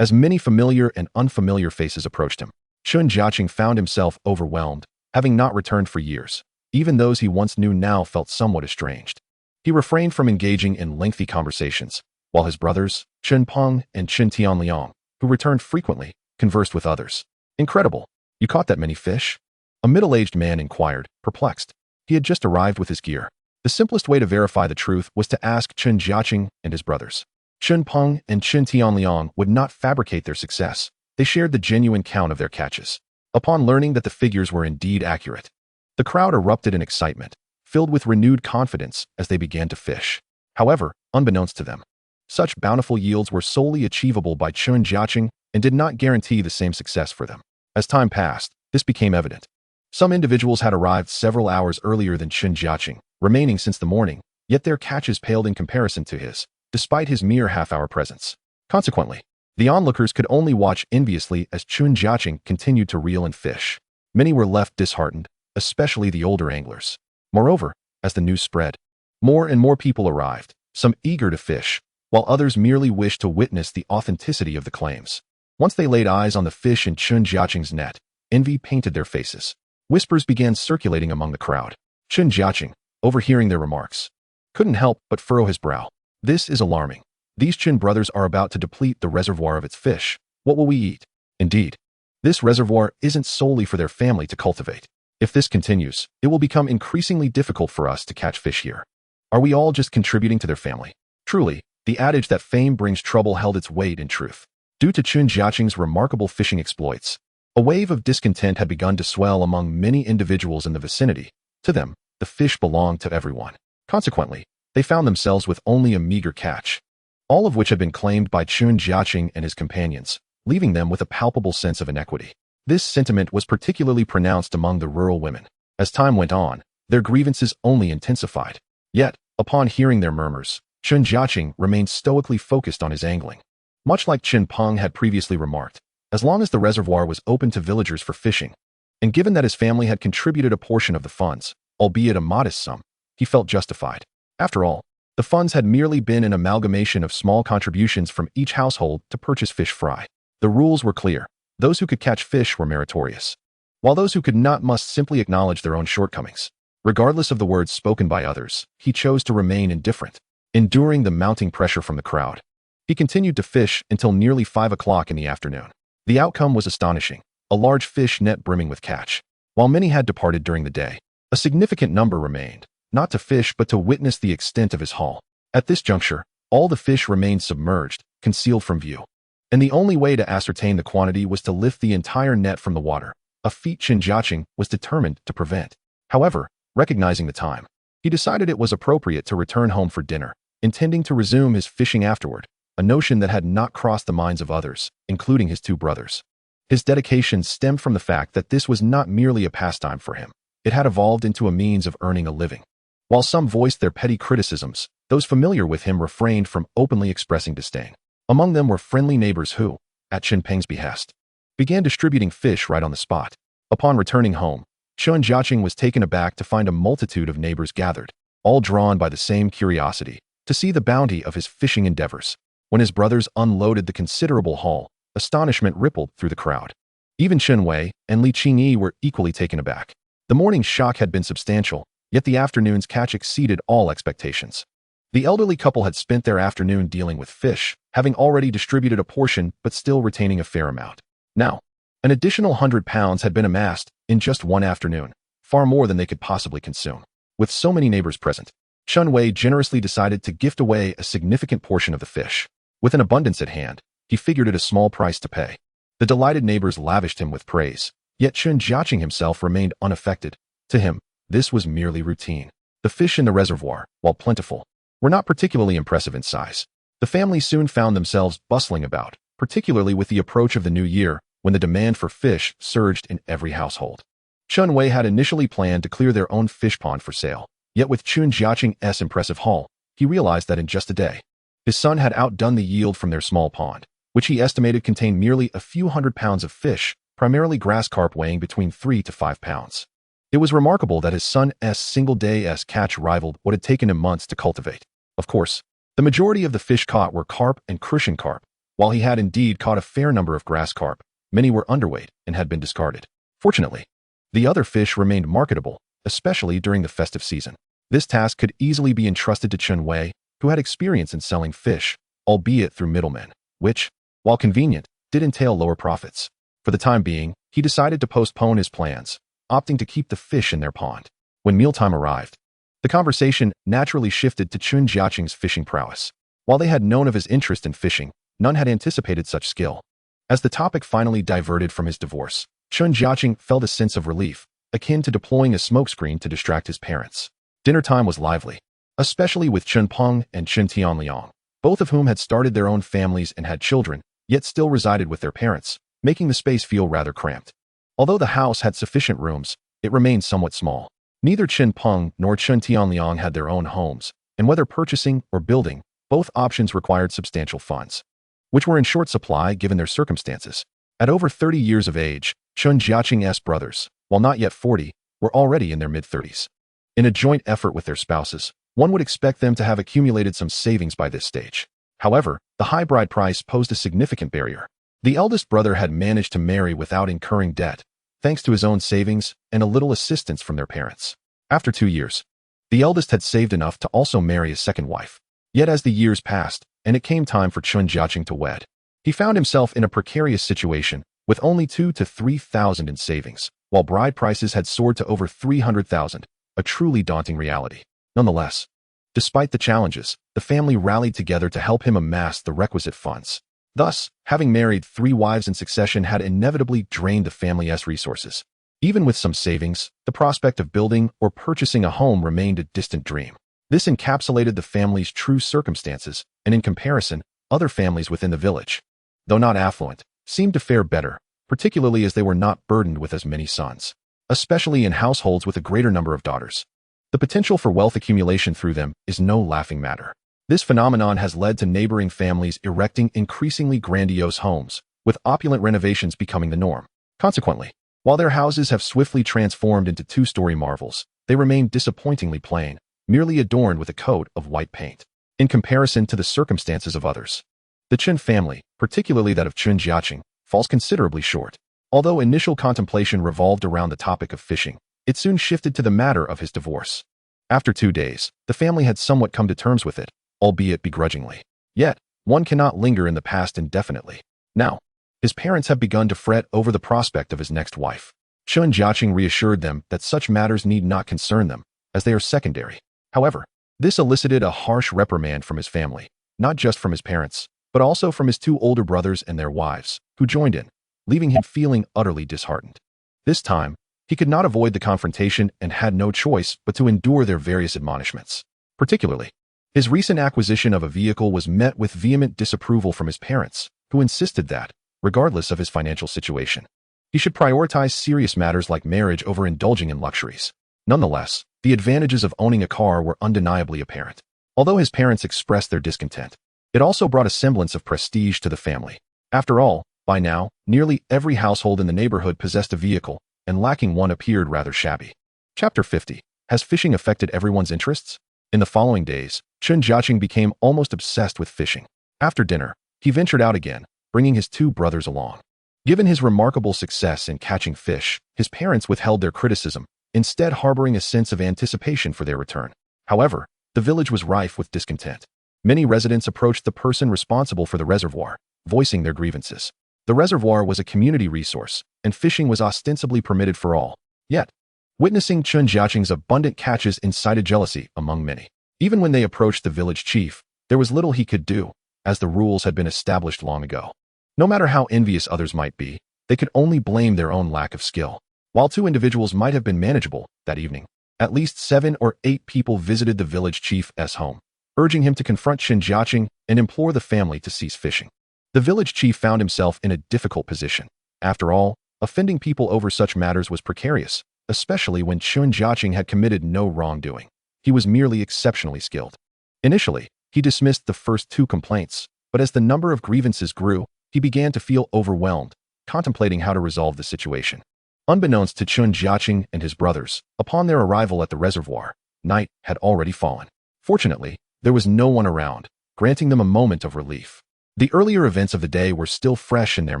As many familiar and unfamiliar faces approached him, Chen Jiacheng found himself overwhelmed, having not returned for years. Even those he once knew now felt somewhat estranged. He refrained from engaging in lengthy conversations, while his brothers, Chen Peng and Chen Tianliang, who returned frequently, conversed with others. Incredible. You caught that many fish? A middle-aged man inquired, perplexed. He had just arrived with his gear. The simplest way to verify the truth was to ask Chen Jiacheng and his brothers. Chen Peng and Chen Tianliang would not fabricate their success. They shared the genuine count of their catches. Upon learning that the figures were indeed accurate, the crowd erupted in excitement, filled with renewed confidence as they began to fish. However, unbeknownst to them, such bountiful yields were solely achievable by Chen Jiacheng and did not guarantee the same success for them. As time passed, this became evident. Some individuals had arrived several hours earlier than Chen Jiacheng, remaining since the morning, yet their catches paled in comparison to his, despite his mere half-hour presence. Consequently, the onlookers could only watch enviously as Chen Jiacheng continued to reel and fish. Many were left disheartened, especially the older anglers. Moreover, as the news spread, more and more people arrived, some eager to fish, while others merely wished to witness the authenticity of the claims. Once they laid eyes on the fish in Chen Jiacheng's net, envy painted their faces. Whispers began circulating among the crowd. Chen Jiacheng, overhearing their remarks, couldn't help but furrow his brow. This is alarming. These Chen brothers are about to deplete the reservoir of its fish. What will we eat? Indeed, this reservoir isn't solely for their family to cultivate. If this continues, it will become increasingly difficult for us to catch fish here. Are we all just contributing to their family? Truly, the adage that fame brings trouble held its weight in truth. Due to Chen Jiacheng's remarkable fishing exploits, a wave of discontent had begun to swell among many individuals in the vicinity. To them, the fish belonged to everyone. Consequently, they found themselves with only a meager catch, all of which had been claimed by Chen Jiacheng and his companions, leaving them with a palpable sense of inequity. This sentiment was particularly pronounced among the rural women. As time went on, their grievances only intensified. Yet, upon hearing their murmurs, Chen Jiacheng remained stoically focused on his angling. Much like Chen Peng had previously remarked, as long as the reservoir was open to villagers for fishing, and given that his family had contributed a portion of the funds, albeit a modest sum, he felt justified. After all, the funds had merely been an amalgamation of small contributions from each household to purchase fish fry. The rules were clear. Those who could catch fish were meritorious, while those who could not must simply acknowledge their own shortcomings. Regardless of the words spoken by others, he chose to remain indifferent, enduring the mounting pressure from the crowd. He continued to fish until nearly 5 o'clock in the afternoon. The outcome was astonishing, a large fish net brimming with catch. While many had departed during the day, a significant number remained, not to fish but to witness the extent of his haul. At this juncture, all the fish remained submerged, concealed from view. And the only way to ascertain the quantity was to lift the entire net from the water, a feat Chen Jiacheng was determined to prevent. However, recognizing the time, he decided it was appropriate to return home for dinner, intending to resume his fishing afterward, a notion that had not crossed the minds of others, including his 2 brothers. His dedication stemmed from the fact that this was not merely a pastime for him. It had evolved into a means of earning a living. While some voiced their petty criticisms, those familiar with him refrained from openly expressing disdain. Among them were friendly neighbors who, at Chen Peng's behest, began distributing fish right on the spot. Upon returning home, Chen Jiacheng was taken aback to find a multitude of neighbors gathered, all drawn by the same curiosity, to see the bounty of his fishing endeavors. When his brothers unloaded the considerable haul, astonishment rippled through the crowd. Even Chen Wei and Li Qingyi were equally taken aback. The morning's shock had been substantial, yet the afternoon's catch exceeded all expectations. The elderly couple had spent their afternoon dealing with fish, having already distributed a portion but still retaining a fair amount. Now, an additional £100 had been amassed in just one afternoon, far more than they could possibly consume. With so many neighbors present, Chen Wei generously decided to gift away a significant portion of the fish. With an abundance at hand, he figured it a small price to pay. The delighted neighbors lavished him with praise, yet Chen Jiacheng himself remained unaffected. To him, this was merely routine. The fish in the reservoir, while plentiful, were not particularly impressive in size. The family soon found themselves bustling about, particularly with the approach of the new year, when the demand for fish surged in every household. Chen Wei had initially planned to clear their own fish pond for sale, yet with Chen Jiacheng's impressive haul, he realized that in just a day, his son had outdone the yield from their small pond, which he estimated contained merely a few £100 of fish, primarily grass carp weighing between 3 to 5 pounds. It was remarkable that his son's single-day's catch rivaled what had taken him months to cultivate. Of course, the majority of the fish caught were carp and crucian carp. While he had indeed caught a fair number of grass carp, many were underweight and had been discarded. Fortunately, the other fish remained marketable, especially during the festive season. This task could easily be entrusted to Chen Wei, who had experience in selling fish, albeit through middlemen, which, while convenient, did entail lower profits. For the time being, he decided to postpone his plans, opting to keep the fish in their pond. When mealtime arrived, the conversation naturally shifted to Chen Jiacheng's fishing prowess. While they had known of his interest in fishing, none had anticipated such skill. As the topic finally diverted from his divorce, Chen Jiacheng felt a sense of relief, akin to deploying a smokescreen to distract his parents. Dinner time was lively, especially with Chen Peng and Chen Tianliang, both of whom had started their own families and had children, yet still resided with their parents, making the space feel rather cramped. Although the house had sufficient rooms, it remained somewhat small. Neither Chen Peng nor Chen Tianliang had their own homes, and whether purchasing or building, both options required substantial funds, which were in short supply given their circumstances. At over 30 years of age, Chen Jiacheng's brothers, while not yet 40, were already in their mid-30s. In a joint effort with their spouses, one would expect them to have accumulated some savings by this stage. However, the high bride price posed a significant barrier. The eldest brother had managed to marry without incurring debt, thanks to his own savings and a little assistance from their parents. After 2 years, the eldest had saved enough to also marry a second wife. Yet as the years passed, and it came time for Chen Jiacheng to wed, he found himself in a precarious situation, with only 2,000 to 3,000 in savings, while bride prices had soared to over 300,000, a truly daunting reality. Nonetheless, despite the challenges, the family rallied together to help him amass the requisite funds. Thus, having married 3 wives in succession had inevitably drained the family's resources. Even with some savings, the prospect of building or purchasing a home remained a distant dream. This encapsulated the family's true circumstances, and in comparison, other families within the village, though not affluent, seemed to fare better, particularly as they were not burdened with as many sons, especially in households with a greater number of daughters. The potential for wealth accumulation through them is no laughing matter. This phenomenon has led to neighboring families erecting increasingly grandiose homes, with opulent renovations becoming the norm. Consequently, while their houses have swiftly transformed into two-story marvels, they remain disappointingly plain, merely adorned with a coat of white paint. In comparison to the circumstances of others, the Chen family, particularly that of Chen Jiacheng, falls considerably short. Although initial contemplation revolved around the topic of fishing, it soon shifted to the matter of his divorce. After 2 days, the family had somewhat come to terms with it, albeit begrudgingly. Yet, one cannot linger in the past indefinitely. Now, his parents have begun to fret over the prospect of his next wife. Chen Jiacheng reassured them that such matters need not concern them, as they are secondary. However, this elicited a harsh reprimand from his family, not just from his parents, but also from his 2 older brothers and their wives, who joined in, leaving him feeling utterly disheartened. This time, he could not avoid the confrontation and had no choice but to endure their various admonishments. Particularly, his recent acquisition of a vehicle was met with vehement disapproval from his parents, who insisted that, regardless of his financial situation, he should prioritize serious matters like marriage over indulging in luxuries. Nonetheless, the advantages of owning a car were undeniably apparent. Although his parents expressed their discontent, it also brought a semblance of prestige to the family. After all, by now, nearly every household in the neighborhood possessed a vehicle, and lacking one appeared rather shabby. Chapter 50. Has fishing affected everyone's interests? In the following days, Chen Jiacheng became almost obsessed with fishing. After dinner, he ventured out again, bringing his 2 brothers along. Given his remarkable success in catching fish, his parents withheld their criticism, instead harboring a sense of anticipation for their return. However, the village was rife with discontent. Many residents approached the person responsible for the reservoir, voicing their grievances. The reservoir was a community resource, and fishing was ostensibly permitted for all. Yet, witnessing Chen Jiacheng's abundant catches incited jealousy among many. Even when they approached the village chief, there was little he could do, as the rules had been established long ago. No matter how envious others might be, they could only blame their own lack of skill. While 2 individuals might have been manageable, that evening, at least 7 or 8 people visited the village chief's home, urging him to confront Chen Jiacheng and implore the family to cease fishing. The village chief found himself in a difficult position. After all, offending people over such matters was precarious, especially when Chen Jiacheng had committed no wrongdoing. He was merely exceptionally skilled. Initially, he dismissed the first 2 complaints, but as the number of grievances grew, he began to feel overwhelmed, contemplating how to resolve the situation. Unbeknownst to Chen Jiacheng and his brothers, upon their arrival at the reservoir, night had already fallen. Fortunately, there was no one around, granting them a moment of relief. The earlier events of the day were still fresh in their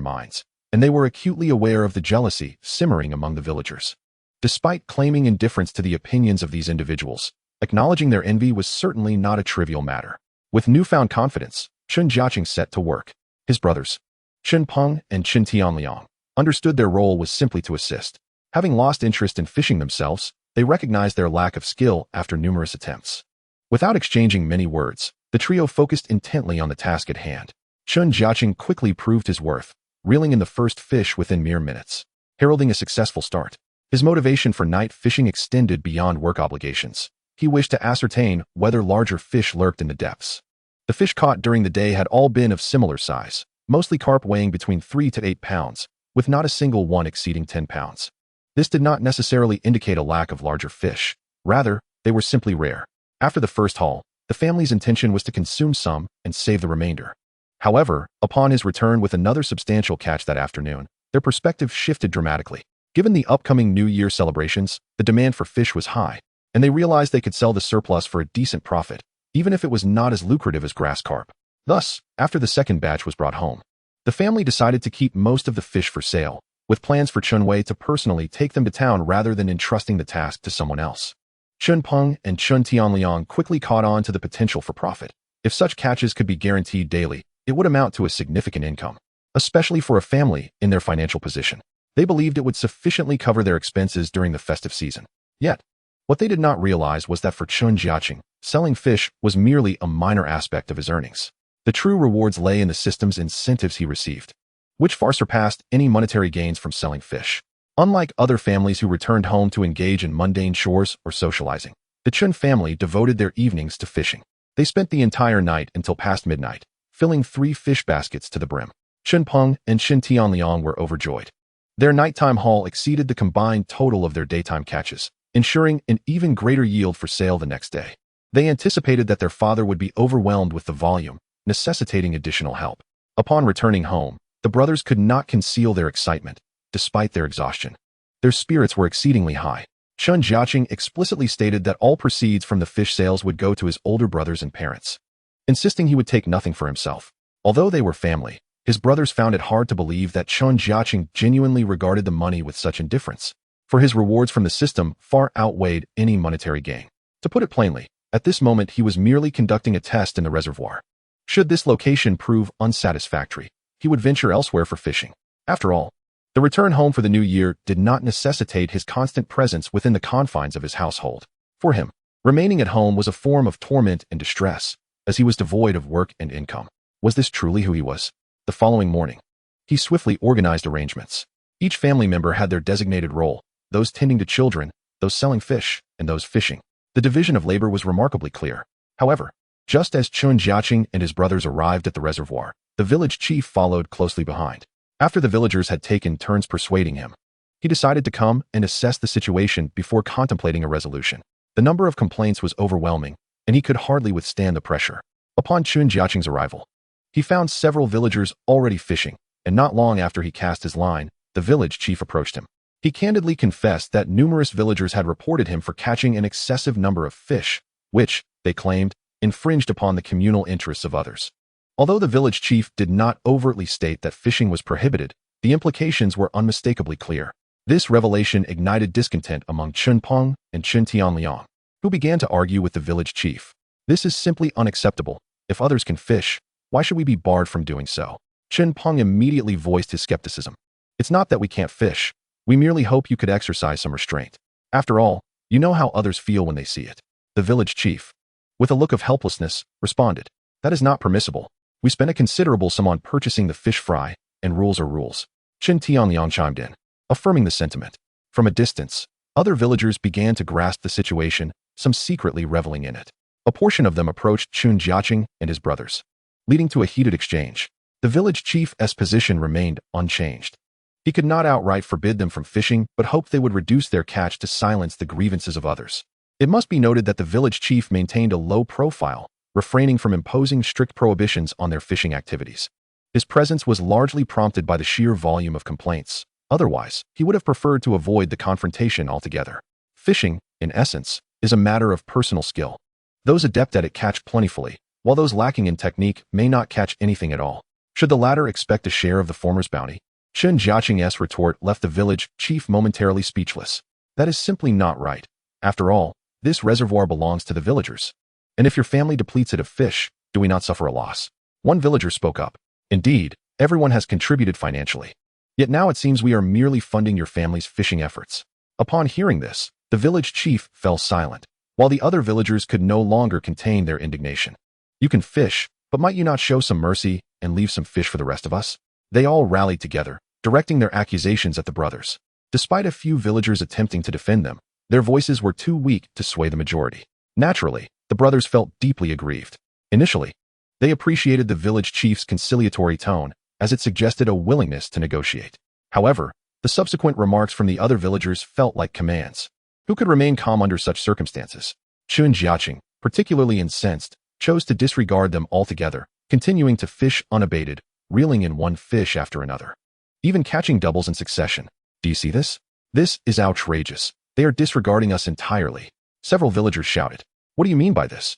minds, and they were acutely aware of the jealousy simmering among the villagers. Despite claiming indifference to the opinions of these individuals, acknowledging their envy was certainly not a trivial matter. With newfound confidence, Chen Jiacheng set to work. His brothers, Chen Peng and Chen Tianliang, understood their role was simply to assist. Having lost interest in fishing themselves, they recognized their lack of skill after numerous attempts. Without exchanging many words, the trio focused intently on the task at hand. Chen Jiacheng quickly proved his worth, reeling in the first fish within mere minutes, heralding a successful start. His motivation for night fishing extended beyond work obligations. He wished to ascertain whether larger fish lurked in the depths. The fish caught during the day had all been of similar size, mostly carp weighing between 3 to 8 pounds, with not a single one exceeding 10 pounds. This did not necessarily indicate a lack of larger fish. Rather, they were simply rare. After the first haul, the family's intention was to consume some and save the remainder. However, upon his return with another substantial catch that afternoon, their perspective shifted dramatically. Given the upcoming New Year celebrations, the demand for fish was high, and they realized they could sell the surplus for a decent profit, even if it was not as lucrative as grass carp. Thus, after the second batch was brought home, the family decided to keep most of the fish for sale, with plans for Chen Wei to personally take them to town rather than entrusting the task to someone else. Chen Peng and Chen Tianliang quickly caught on to the potential for profit. If such catches could be guaranteed daily, it would amount to a significant income, especially for a family in their financial position. They believed it would sufficiently cover their expenses during the festive season. Yet, what they did not realize was that for Chen Jiacheng, selling fish was merely a minor aspect of his earnings. The true rewards lay in the system's incentives he received, which far surpassed any monetary gains from selling fish. Unlike other families who returned home to engage in mundane chores or socializing, The Chen family devoted their evenings to fishing. They spent the entire night until past midnight, filling 3 fish baskets to the brim. Chen Peng and Chen Tianliang were overjoyed. Their nighttime haul exceeded the combined total of their daytime catches, ensuring an even greater yield for sale the next day. They anticipated that their father would be overwhelmed with the volume, necessitating additional help. Upon returning home, the brothers could not conceal their excitement, despite their exhaustion. Their spirits were exceedingly high. Chen Jiacheng explicitly stated that all proceeds from the fish sales would go to his older brothers and parents, insisting he would take nothing for himself. Although they were family, his brothers found it hard to believe that Chen Jiacheng genuinely regarded the money with such indifference, for his rewards from the system far outweighed any monetary gain. To put it plainly, at this moment he was merely conducting a test in the reservoir. Should this location prove unsatisfactory, he would venture elsewhere for fishing. After all, the return home for the new year did not necessitate his constant presence within the confines of his household. For him, remaining at home was a form of torment and distress, as he was devoid of work and income. Was this truly who he was? The following morning, he swiftly organized arrangements. Each family member had their designated role, those tending to children, those selling fish, and those fishing. The division of labor was remarkably clear. However, just as Chen Jiacheng and his brothers arrived at the reservoir, the village chief followed closely behind. After the villagers had taken turns persuading him, he decided to come and assess the situation before contemplating a resolution. The number of complaints was overwhelming, and he could hardly withstand the pressure. Upon Chen Jiacheng's arrival, he found several villagers already fishing, and not long after he cast his line, the village chief approached him. He candidly confessed that numerous villagers had reported him for catching an excessive number of fish, which, they claimed, infringed upon the communal interests of others. Although the village chief did not overtly state that fishing was prohibited, the implications were unmistakably clear. This revelation ignited discontent among Chen Peng and Chen Tianliang, who began to argue with the village chief. This is simply unacceptable. If others can fish, why should we be barred from doing so? Chen Peng immediately voiced his skepticism. It's not that we can't fish. We merely hope you could exercise some restraint. After all, you know how others feel when they see it. The village chief, with a look of helplessness, responded, "That is not permissible. We spent a considerable sum on purchasing the fish fry, and rules are rules." Chen Tianliang chimed in, affirming the sentiment. From a distance, other villagers began to grasp the situation, some secretly reveling in it. A portion of them approached Chen Jiacheng and his brothers, leading to a heated exchange. The village chief's position remained unchanged. He could not outright forbid them from fishing, but hoped they would reduce their catch to silence the grievances of others. It must be noted that the village chief maintained a low profile, refraining from imposing strict prohibitions on their fishing activities. His presence was largely prompted by the sheer volume of complaints. Otherwise, he would have preferred to avoid the confrontation altogether. Fishing, in essence, is a matter of personal skill. Those adept at it catch plentifully, while those lacking in technique may not catch anything at all. Should the latter expect a share of the former's bounty? Chen Jiacheng's retort left the village chief momentarily speechless. That is simply not right. After all, this reservoir belongs to the villagers. And if your family depletes it of fish, do we not suffer a loss? One villager spoke up. Indeed, everyone has contributed financially. Yet now it seems we are merely funding your family's fishing efforts. Upon hearing this, the village chief fell silent, while the other villagers could no longer contain their indignation. You can fish, but might you not show some mercy and leave some fish for the rest of us? They all rallied together, directing their accusations at the brothers. Despite a few villagers attempting to defend them, their voices were too weak to sway the majority. Naturally, the brothers felt deeply aggrieved. Initially, they appreciated the village chief's conciliatory tone, as it suggested a willingness to negotiate. However, the subsequent remarks from the other villagers felt like commands. Who could remain calm under such circumstances? Chen Jiacheng, particularly incensed, chose to disregard them altogether, continuing to fish unabated, reeling in one fish after another, even catching doubles in succession. Do you see this? This is outrageous. They are disregarding us entirely. Several villagers shouted. What do you mean by this?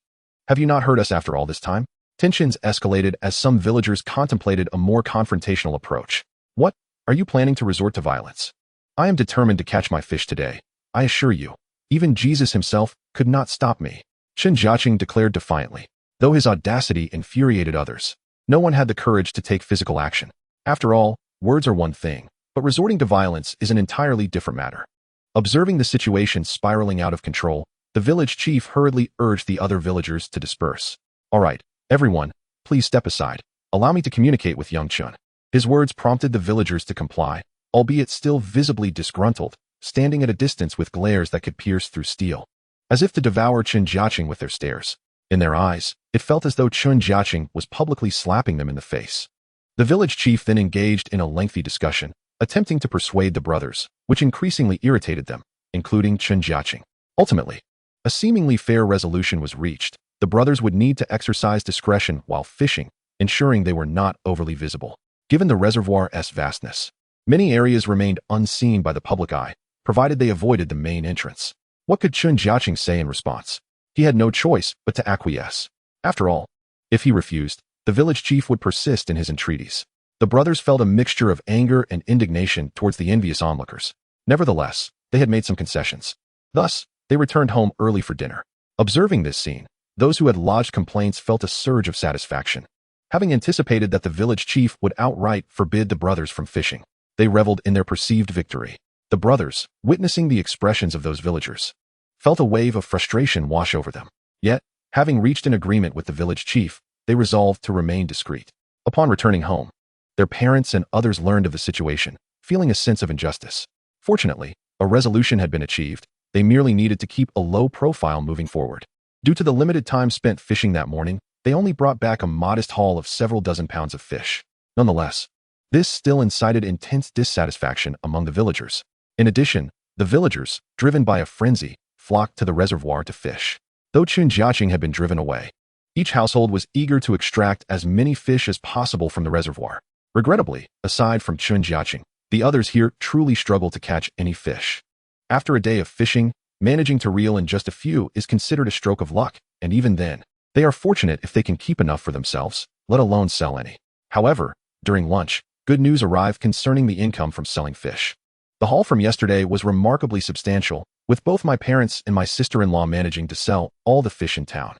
Have you not heard us after all this time? Tensions escalated as some villagers contemplated a more confrontational approach. What? Are you planning to resort to violence? I am determined to catch my fish today. I assure you, even Jesus himself could not stop me. Chen Jiacheng declared defiantly. Though his audacity infuriated others, no one had the courage to take physical action. After all, words are one thing, but resorting to violence is an entirely different matter. Observing the situation spiraling out of control, the village chief hurriedly urged the other villagers to disperse. All right, everyone, please step aside. Allow me to communicate with young Chen. His words prompted the villagers to comply, albeit still visibly disgruntled, standing at a distance with glares that could pierce through steel. as if to devour Chen Jiacheng with their stares. In their eyes, it felt as though Chen Jiacheng was publicly slapping them in the face. The village chief then engaged in a lengthy discussion, attempting to persuade the brothers, which increasingly irritated them, including Chen Jiacheng. Ultimately, a seemingly fair resolution was reached. The brothers would need to exercise discretion while fishing, ensuring they were not overly visible. Given the reservoir's vastness, many areas remained unseen by the public eye, provided they avoided the main entrance. What could Chen Jiacheng say in response? He had no choice but to acquiesce. After all, if he refused, the village chief would persist in his entreaties. The brothers felt a mixture of anger and indignation towards the envious onlookers. Nevertheless, they had made some concessions. Thus, they returned home early for dinner. Observing this scene, those who had lodged complaints felt a surge of satisfaction. Having anticipated that the village chief would outright forbid the brothers from fishing, they reveled in their perceived victory. The brothers, witnessing the expressions of those villagers, felt a wave of frustration wash over them. Yet, having reached an agreement with the village chief, they resolved to remain discreet. Upon returning home, their parents and others learned of the situation, feeling a sense of injustice. Fortunately, a resolution had been achieved. They merely needed to keep a low profile moving forward. Due to the limited time spent fishing that morning, they only brought back a modest haul of several dozen pounds of fish. Nonetheless, this still incited intense dissatisfaction among the villagers. In addition, the villagers, driven by a frenzy, flocked to the reservoir to fish. Though Chen Jiacheng had been driven away, each household was eager to extract as many fish as possible from the reservoir. Regrettably, aside from Chen Jiacheng, the others here truly struggled to catch any fish. After a day of fishing, managing to reel in just a few is considered a stroke of luck, and even then, they are fortunate if they can keep enough for themselves, let alone sell any. However, during lunch, good news arrived concerning the income from selling fish. The haul from yesterday was remarkably substantial, with both my parents and my sister-in-law managing to sell all the fish in town.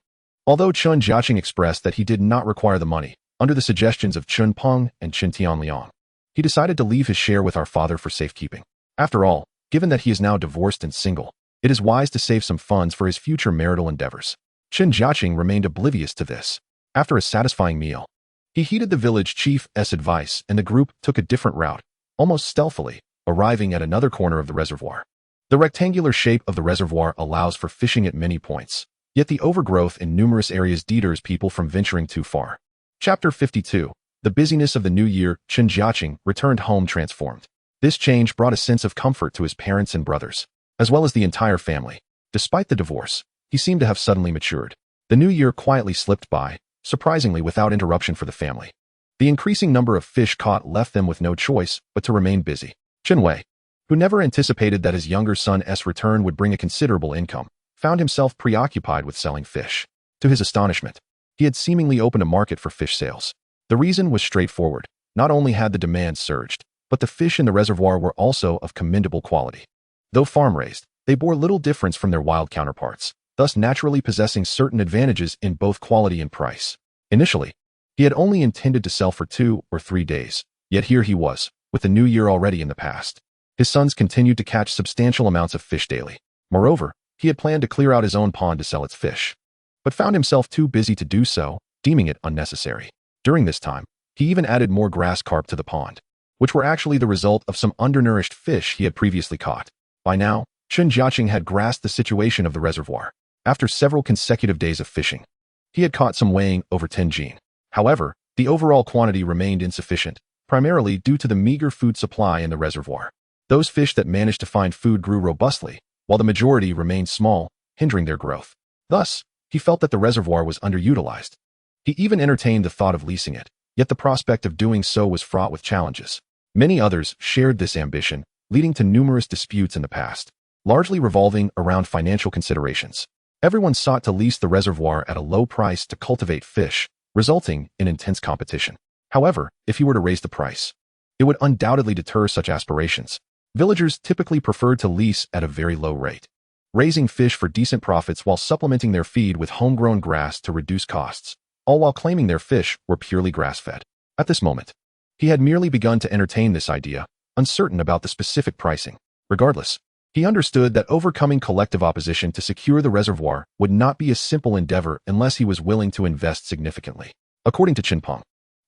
Although Chen Jiacheng expressed that he did not require the money, under the suggestions of Chen Peng and Chen Tianliang, he decided to leave his share with our father for safekeeping. After all, given that he is now divorced and single, it is wise to save some funds for his future marital endeavors. Chen Jiacheng remained oblivious to this. After a satisfying meal, he heeded the village chief's advice and the group took a different route, almost stealthily, arriving at another corner of the reservoir. The rectangular shape of the reservoir allows for fishing at many points, yet the overgrowth in numerous areas deters people from venturing too far. Chapter 52. The busyness of the new year. Chen Jiacheng returned home transformed. This change brought a sense of comfort to his parents and brothers, as well as the entire family. Despite the divorce, he seemed to have suddenly matured. The new year quietly slipped by, surprisingly without interruption for the family. The increasing number of fish caught left them with no choice but to remain busy. Chen Wei, who never anticipated that his younger son's return would bring a considerable income, found himself preoccupied with selling fish. To his astonishment, he had seemingly opened a market for fish sales. The reason was straightforward. Not only had the demand surged, but the fish in the reservoir were also of commendable quality. Though farm-raised, they bore little difference from their wild counterparts, thus naturally possessing certain advantages in both quality and price. Initially, he had only intended to sell for 2 or 3 days, yet here he was, with the new year already in the past. His sons continued to catch substantial amounts of fish daily. Moreover, he had planned to clear out his own pond to sell its fish, but found himself too busy to do so, deeming it unnecessary. During this time, he even added more grass carp to the pond, which were actually the result of some undernourished fish he had previously caught. By now, Chen Jiacheng had grasped the situation of the reservoir. After several consecutive days of fishing, he had caught some weighing over 10 jin. However, the overall quantity remained insufficient, primarily due to the meager food supply in the reservoir. Those fish that managed to find food grew robustly, while the majority remained small, hindering their growth. Thus, he felt that the reservoir was underutilized. He even entertained the thought of leasing it, yet the prospect of doing so was fraught with challenges. Many others shared this ambition, leading to numerous disputes in the past, largely revolving around financial considerations. Everyone sought to lease the reservoir at a low price to cultivate fish, resulting in intense competition. However, if he were to raise the price, it would undoubtedly deter such aspirations. Villagers typically preferred to lease at a very low rate, raising fish for decent profits while supplementing their feed with homegrown grass to reduce costs, all while claiming their fish were purely grass-fed. At this moment, he had merely begun to entertain this idea, uncertain about the specific pricing. Regardless, he understood that overcoming collective opposition to secure the reservoir would not be a simple endeavor unless he was willing to invest significantly. According to Chen Peng,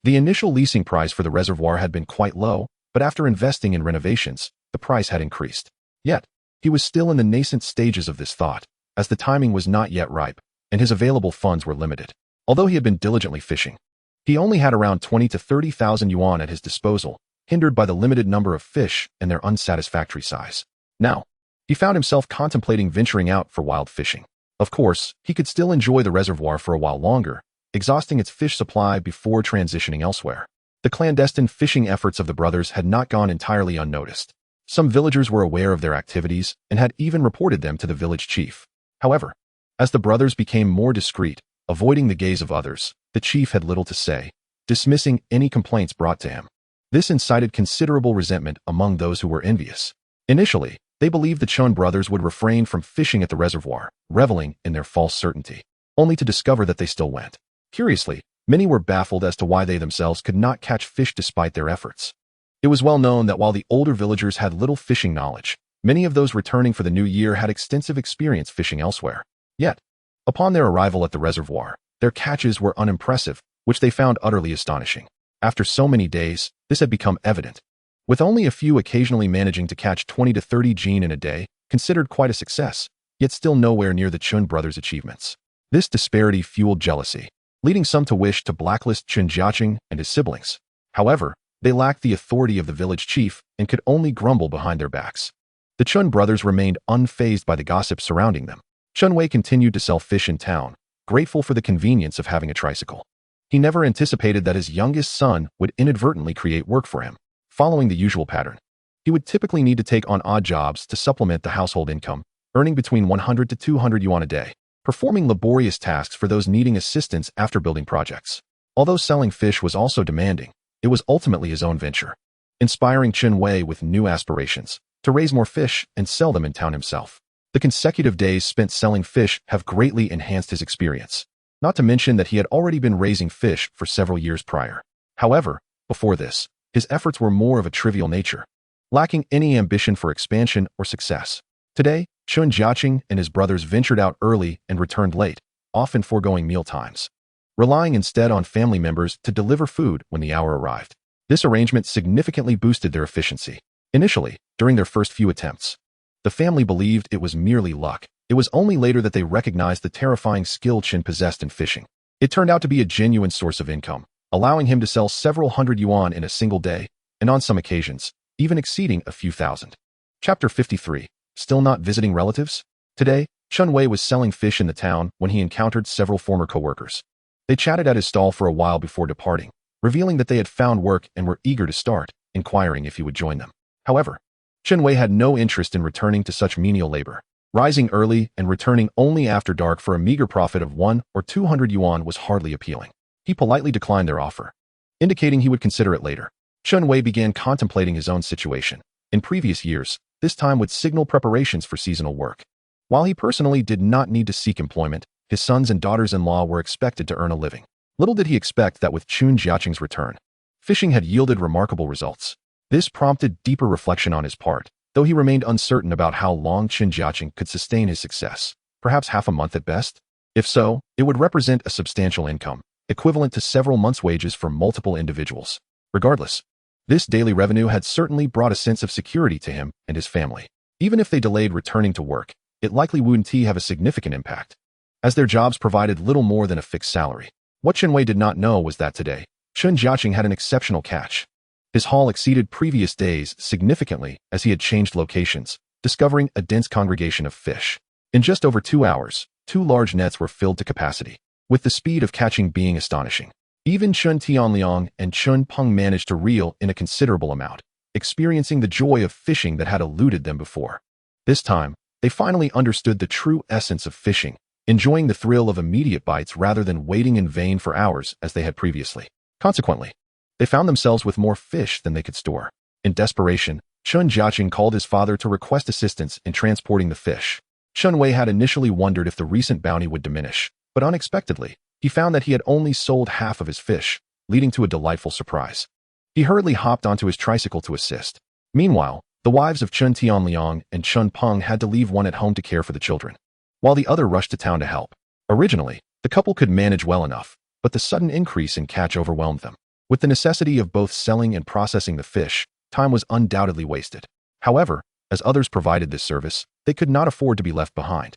the initial leasing price for the reservoir had been quite low, but after investing in renovations, the price had increased. Yet, he was still in the nascent stages of this thought. as the timing was not yet ripe, and his available funds were limited. Although he had been diligently fishing, he only had around 20 to 30,000 yuan at his disposal, hindered by the limited number of fish and their unsatisfactory size. Now, he found himself contemplating venturing out for wild fishing. Of course, he could still enjoy the reservoir for a while longer, exhausting its fish supply before transitioning elsewhere. The clandestine fishing efforts of the brothers had not gone entirely unnoticed. Some villagers were aware of their activities and had even reported them to the village chief. However, as the brothers became more discreet, avoiding the gaze of others, the chief had little to say, dismissing any complaints brought to him. This incited considerable resentment among those who were envious. Initially, they believed the Chen brothers would refrain from fishing at the reservoir, reveling in their false certainty, only to discover that they still went. Curiously, many were baffled as to why they themselves could not catch fish despite their efforts. It was well known that while the older villagers had little fishing knowledge, many of those returning for the new year had extensive experience fishing elsewhere. Yet, upon their arrival at the reservoir, their catches were unimpressive, which they found utterly astonishing. After so many days, this had become evident. With only a few occasionally managing to catch 20 to 30 jin in a day, considered quite a success, yet still nowhere near the Chen brothers' achievements. This disparity fueled jealousy, leading some to wish to blacklist Chen Jiacheng and his siblings. However, they lacked the authority of the village chief and could only grumble behind their backs. The Chen brothers remained unfazed by the gossip surrounding them. Chen Wei continued to sell fish in town, grateful for the convenience of having a tricycle. He never anticipated that his youngest son would inadvertently create work for him. Following the usual pattern, he would typically need to take on odd jobs to supplement the household income, earning between 100 to 200 yuan a day, performing laborious tasks for those needing assistance after building projects. Although selling fish was also demanding, it was ultimately his own venture, inspiring Chen Wei with new aspirations to raise more fish and sell them in town himself. The consecutive days spent selling fish have greatly enhanced his experience, not to mention that he had already been raising fish for several years prior. However, before this, his efforts were more of a trivial nature, lacking any ambition for expansion or success. Today, Chen Jiacheng and his brothers ventured out early and returned late, often foregoing meal times, relying instead on family members to deliver food when the hour arrived. This arrangement significantly boosted their efficiency. Initially, during their first few attempts, the family believed it was merely luck. It was only later that they recognized the terrifying skill Chen possessed in fishing. It turned out to be a genuine source of income, allowing him to sell several hundred yuan in a single day, and on some occasions, even exceeding a few thousand. Chapter 53. Still not visiting relatives? Today, Chen Wei was selling fish in the town when he encountered several former co-workers. They chatted at his stall for a while before departing, revealing that they had found work and were eager to start, inquiring if he would join them. However, Chen Wei had no interest in returning to such menial labor. Rising early and returning only after dark for a meager profit of 1 or 200 yuan was hardly appealing. He politely declined their offer, indicating he would consider it later. Chen Wei began contemplating his own situation. In previous years, this time would signal preparations for seasonal work. While he personally did not need to seek employment, his sons and daughters-in-law were expected to earn a living. Little did he expect that with Chen Jiacheng's return, fishing had yielded remarkable results. This prompted deeper reflection on his part, though he remained uncertain about how long Chen Jiacheng could sustain his success, perhaps half a month at best. If so, it would represent a substantial income, equivalent to several months' wages for multiple individuals. Regardless, this daily revenue had certainly brought a sense of security to him and his family. Even if they delayed returning to work, it likely wouldn't have a significant impact, as their jobs provided little more than a fixed salary. What Chen Wei did not know was that today, Chen Jiacheng had an exceptional catch. His haul exceeded previous days significantly as he had changed locations, discovering a dense congregation of fish. In just over 2 hours, 2 large nets were filled to capacity, with the speed of catching being astonishing. Even Chen Tianliang and Chen Peng managed to reel in a considerable amount, experiencing the joy of fishing that had eluded them before. This time, they finally understood the true essence of fishing, enjoying the thrill of immediate bites rather than waiting in vain for hours as they had previously. Consequently, they found themselves with more fish than they could store. In desperation, Chen Jiacheng called his father to request assistance in transporting the fish. Chen Wei had initially wondered if the recent bounty would diminish, but unexpectedly, he found that he had only sold half of his fish, leading to a delightful surprise. He hurriedly hopped onto his tricycle to assist. Meanwhile, the wives of Chen Tianliang and Chen Peng had to leave one at home to care for the children, while the other rushed to town to help. Originally, the couple could manage well enough, but the sudden increase in catch overwhelmed them. With the necessity of both selling and processing the fish, time was undoubtedly wasted. However, as others provided this service, they could not afford to be left behind.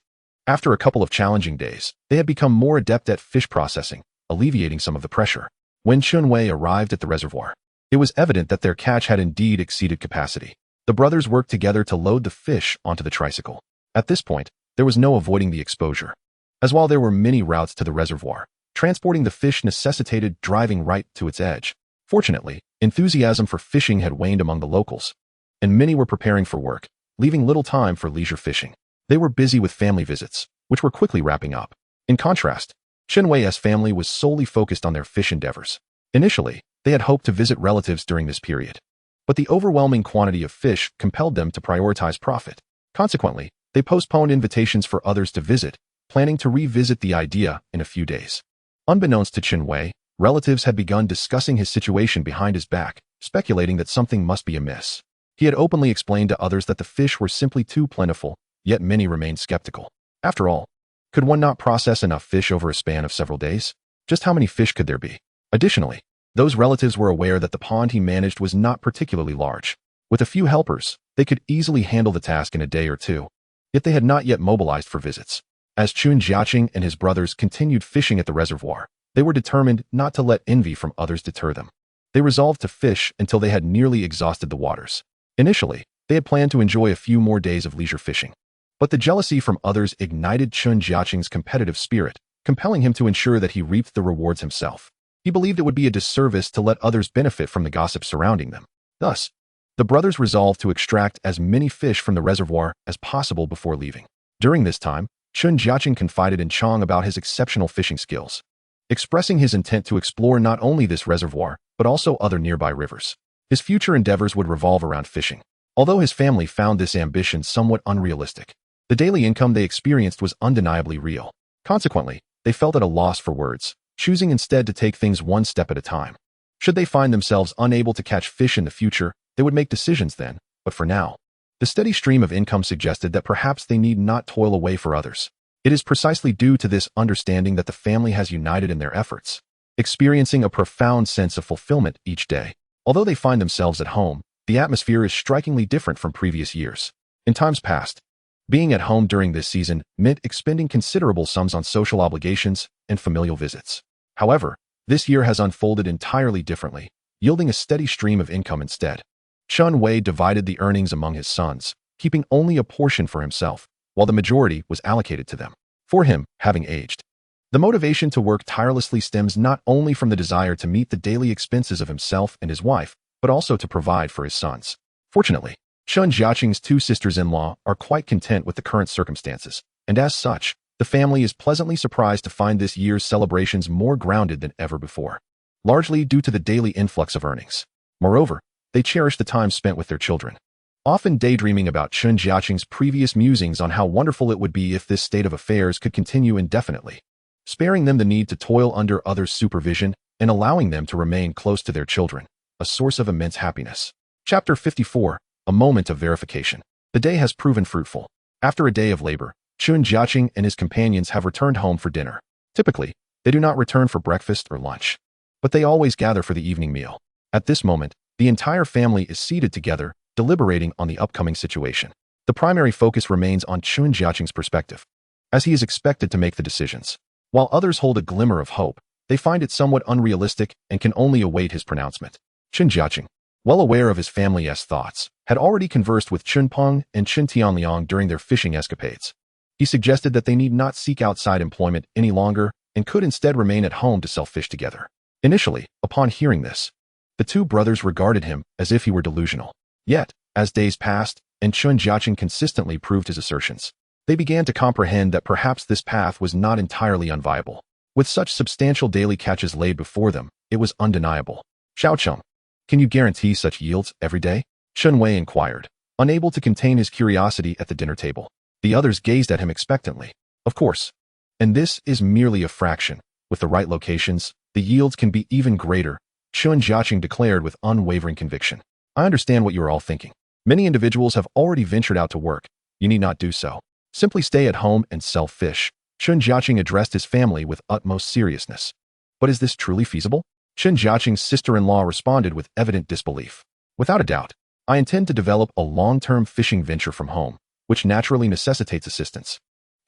After a couple of challenging days, they had become more adept at fish processing, alleviating some of the pressure. When Chen Wei arrived at the reservoir, it was evident that their catch had indeed exceeded capacity. The brothers worked together to load the fish onto the tricycle. At this point, there was no avoiding the exposure. As while there were many routes to the reservoir, transporting the fish necessitated driving right to its edge. Fortunately, enthusiasm for fishing had waned among the locals, and many were preparing for work, leaving little time for leisure fishing. They were busy with family visits, which were quickly wrapping up. In contrast, Chen Wei's family was solely focused on their fish endeavors. Initially, they had hoped to visit relatives during this period, but the overwhelming quantity of fish compelled them to prioritize profit. Consequently, they postponed invitations for others to visit, planning to revisit the idea in a few days. Unbeknownst to Chen Wei, relatives had begun discussing his situation behind his back, speculating that something must be amiss. He had openly explained to others that the fish were simply too plentiful, yet many remained skeptical. After all, could one not process enough fish over a span of several days? Just how many fish could there be? Additionally, those relatives were aware that the pond he managed was not particularly large. With a few helpers, they could easily handle the task in a day or two. Yet they had not yet mobilized for visits. As Chen Jiacheng and his brothers continued fishing at the reservoir, they were determined not to let envy from others deter them. They resolved to fish until they had nearly exhausted the waters. Initially, they had planned to enjoy a few more days of leisure fishing. But the jealousy from others ignited Chen Jiacheng's competitive spirit, compelling him to ensure that he reaped the rewards himself. He believed it would be a disservice to let others benefit from the gossip surrounding them. Thus, the brothers resolved to extract as many fish from the reservoir as possible before leaving. During this time, Chen Jiacheng confided in Chang about his exceptional fishing skills, expressing his intent to explore not only this reservoir, but also other nearby rivers. His future endeavors would revolve around fishing. Although his family found this ambition somewhat unrealistic, the daily income they experienced was undeniably real. Consequently, they felt at a loss for words, choosing instead to take things one step at a time. Should they find themselves unable to catch fish in the future, they would make decisions then, but for now, the steady stream of income suggested that perhaps they need not toil away for others. It is precisely due to this understanding that the family has united in their efforts, experiencing a profound sense of fulfillment each day. Although they find themselves at home, the atmosphere is strikingly different from previous years. In times past, being at home during this season meant expending considerable sums on social obligations and familial visits. However, this year has unfolded entirely differently, yielding a steady stream of income instead. Chen Wei divided the earnings among his sons, keeping only a portion for himself, while the majority was allocated to them. For him, having aged, the motivation to work tirelessly stems not only from the desire to meet the daily expenses of himself and his wife, but also to provide for his sons. Fortunately, Chen Jiacheng's two sisters-in-law are quite content with the current circumstances, and as such, the family is pleasantly surprised to find this year's celebrations more grounded than ever before, largely due to the daily influx of earnings. Moreover, they cherish the time spent with their children, often daydreaming about Chen Jiacheng's previous musings on how wonderful it would be if this state of affairs could continue indefinitely, sparing them the need to toil under others' supervision and allowing them to remain close to their children, a source of immense happiness. Chapter 54. A moment of verification. The day has proven fruitful. After a day of labor, Chen Jiacheng and his companions have returned home for dinner. Typically, they do not return for breakfast or lunch, but they always gather for the evening meal. At this moment, the entire family is seated together, deliberating on the upcoming situation. The primary focus remains on Chen Jiacheng's perspective, as he is expected to make the decisions. While others hold a glimmer of hope, they find it somewhat unrealistic and can only await his pronouncement. Chen Jiacheng, well aware of his family's thoughts, had already conversed with Chen Peng and Chen Tianliang during their fishing escapades. He suggested that they need not seek outside employment any longer and could instead remain at home to sell fish together. Initially, upon hearing this, the two brothers regarded him as if he were delusional. Yet, as days passed and Chen Jiacheng consistently proved his assertions, they began to comprehend that perhaps this path was not entirely unviable. With such substantial daily catches laid before them, it was undeniable. Xiaocheng, can you guarantee such yields every day? Chen Wei inquired, unable to contain his curiosity at the dinner table. The others gazed at him expectantly. Of course. And this is merely a fraction. With the right locations, the yields can be even greater, Chen Jiacheng declared with unwavering conviction. I understand what you are all thinking. Many individuals have already ventured out to work. You need not do so. Simply stay at home and sell fish. Chen Jiacheng addressed his family with utmost seriousness. But is this truly feasible? Chen Jiacheng's sister-in-law responded with evident disbelief. Without a doubt, I intend to develop a long-term fishing venture from home, which naturally necessitates assistance.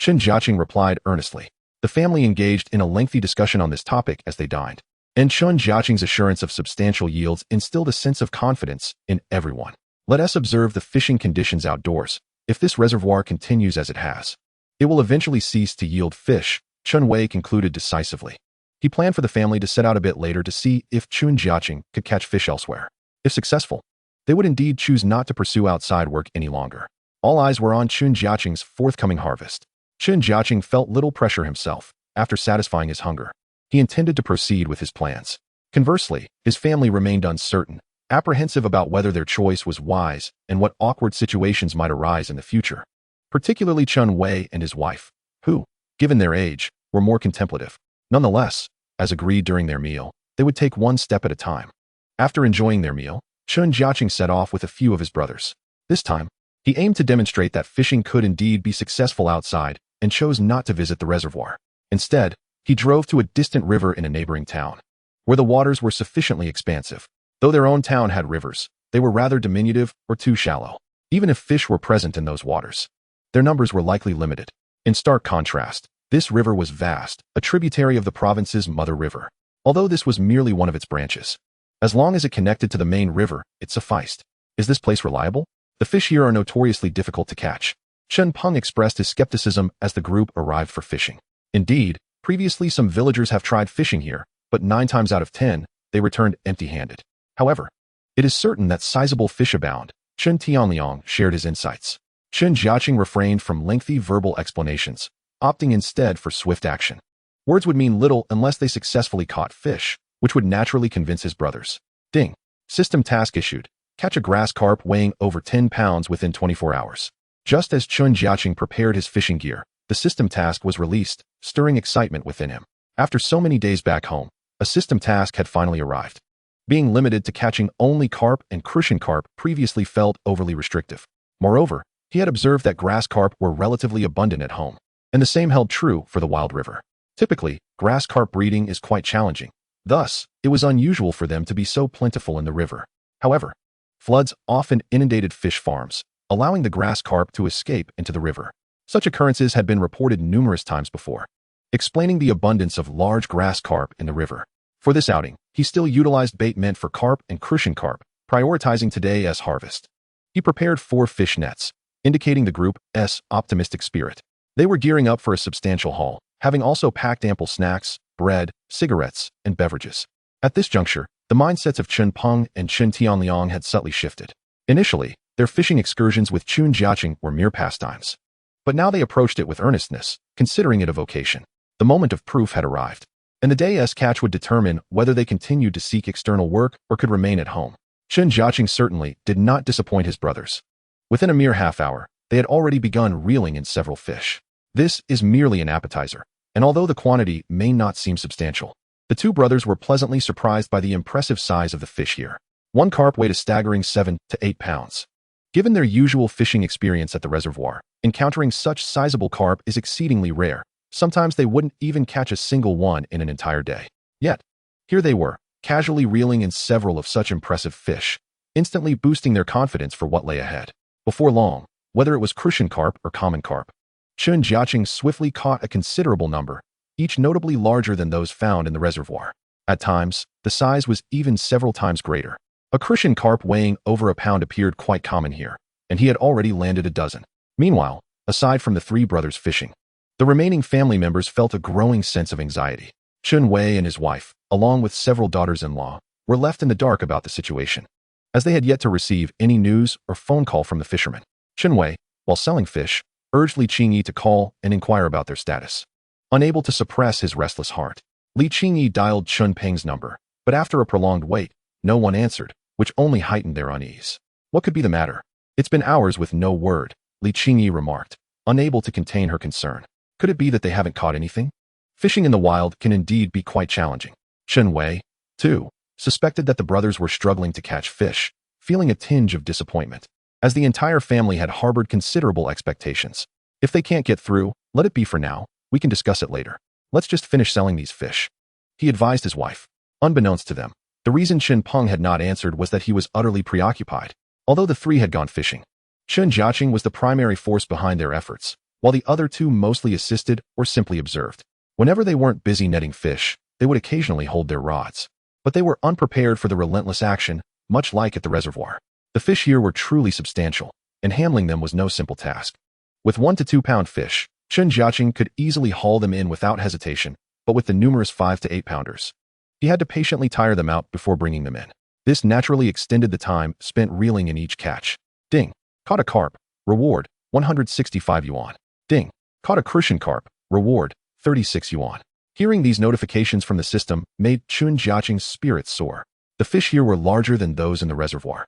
Chen Jiacheng replied earnestly. The family engaged in a lengthy discussion on this topic as they dined, and Chen Jiacheng's assurance of substantial yields instilled a sense of confidence in everyone. Let us observe the fishing conditions outdoors. If this reservoir continues as it has, it will eventually cease to yield fish, Chen Wei concluded decisively. He planned for the family to set out a bit later to see if Chen Jiacheng could catch fish elsewhere. If successful, they would indeed choose not to pursue outside work any longer. All eyes were on Chen Jiacheng's forthcoming harvest. Chen Jiacheng felt little pressure himself. After satisfying his hunger, he intended to proceed with his plans. Conversely, his family remained uncertain, apprehensive about whether their choice was wise and what awkward situations might arise in the future. Particularly Chen Wei and his wife, who, given their age, were more contemplative. Nonetheless, as agreed during their meal, they would take one step at a time. After enjoying their meal, Chen Jiacheng set off with a few of his brothers. This time, he aimed to demonstrate that fishing could indeed be successful outside and chose not to visit the reservoir. Instead, he drove to a distant river in a neighboring town, where the waters were sufficiently expansive. Though their own town had rivers, they were rather diminutive or too shallow. Even if fish were present in those waters, their numbers were likely limited. In stark contrast, this river was vast, a tributary of the province's mother river. Although this was merely one of its branches, as long as it connected to the main river, it sufficed. Is this place reliable? The fish here are notoriously difficult to catch. Chen Peng expressed his skepticism as the group arrived for fishing. Indeed, previously some villagers have tried fishing here, but 9 times out of 10, they returned empty-handed. However, it is certain that sizable fish abound. Chen Tianliang shared his insights. Chen Jiacheng refrained from lengthy verbal explanations, opting instead for swift action. Words would mean little unless they successfully caught fish, which would naturally convince his brothers. Ding. System task issued. Catch a grass carp weighing over 10 pounds within 24 hours. Just as Chen Jiacheng prepared his fishing gear, the system task was released, stirring excitement within him. After so many days back home, a system task had finally arrived. Being limited to catching only carp and crucian carp previously felt overly restrictive. Moreover, he had observed that grass carp were relatively abundant at home, and the same held true for the wild river. Typically, grass carp breeding is quite challenging. Thus, it was unusual for them to be so plentiful in the river. However, floods often inundated fish farms, allowing the grass carp to escape into the river. Such occurrences had been reported numerous times before, explaining the abundance of large grass carp in the river. For this outing, he still utilized bait meant for carp and crucian carp, prioritizing today as harvest. He prepared 4 fish nets, indicating the group's optimistic spirit. They were gearing up for a substantial haul, having also packed ample snacks, bread, cigarettes, and beverages. At this juncture, the mindsets of Chen Peng and Chen Tianliang had subtly shifted. Initially, their fishing excursions with Chen Jiacheng were mere pastimes. But now they approached it with earnestness, considering it a vocation. The moment of proof had arrived, and the day's catch would determine whether they continued to seek external work or could remain at home. Chen Jiacheng certainly did not disappoint his brothers. Within a mere half hour, they had already begun reeling in several fish. This is merely an appetizer, and although the quantity may not seem substantial, the 2 brothers were pleasantly surprised by the impressive size of the fish here. One carp weighed a staggering 7 to 8 pounds. Given their usual fishing experience at the reservoir, encountering such sizable carp is exceedingly rare. Sometimes they wouldn't even catch a single one in an entire day. Yet, here they were, casually reeling in several of such impressive fish, instantly boosting their confidence for what lay ahead. Before long, whether it was crucian carp or common carp, Chen Jiacheng swiftly caught a considerable number, each notably larger than those found in the reservoir. At times, the size was even several times greater. A crucian carp weighing over a pound appeared quite common here, and he had already landed a dozen. Meanwhile, aside from the 3 brothers fishing, the remaining family members felt a growing sense of anxiety. Chen Wei and his wife, along with several daughters-in-law, were left in the dark about the situation, as they had yet to receive any news or phone call from the fishermen. Chen Wei, while selling fish, urged Li Qingyi to call and inquire about their status. Unable to suppress his restless heart, Li Qingyi dialed Chen Peng's number, but after a prolonged wait, no one answered, which only heightened their unease. What could be the matter? It's been hours with no word, Li Qingyi remarked, unable to contain her concern. Could it be that they haven't caught anything? Fishing in the wild can indeed be quite challenging. Chen Wei, too, suspected that the brothers were struggling to catch fish, feeling a tinge of disappointment, as the entire family had harbored considerable expectations. If they can't get through, let it be for now. We can discuss it later. Let's just finish selling these fish, he advised his wife. Unbeknownst to them, the reason Chen Peng had not answered was that he was utterly preoccupied. Although the 3 had gone fishing, Chen Jiacheng was the primary force behind their efforts, while the other two mostly assisted or simply observed. Whenever they weren't busy netting fish, they would occasionally hold their rods. But they were unprepared for the relentless action, much like at the reservoir. The fish here were truly substantial, and handling them was no simple task. With 1 to 2 pound fish, Chen Jiacheng could easily haul them in without hesitation, but with the numerous 5 to 8 pounders, he had to patiently tire them out before bringing them in. This naturally extended the time spent reeling in each catch. Ding. Caught a carp. Reward, 165 yuan. Ding. Caught a crucian carp. Reward, 36 yuan. Hearing these notifications from the system made Chen Jiacheng's spirits soar. The fish here were larger than those in the reservoir,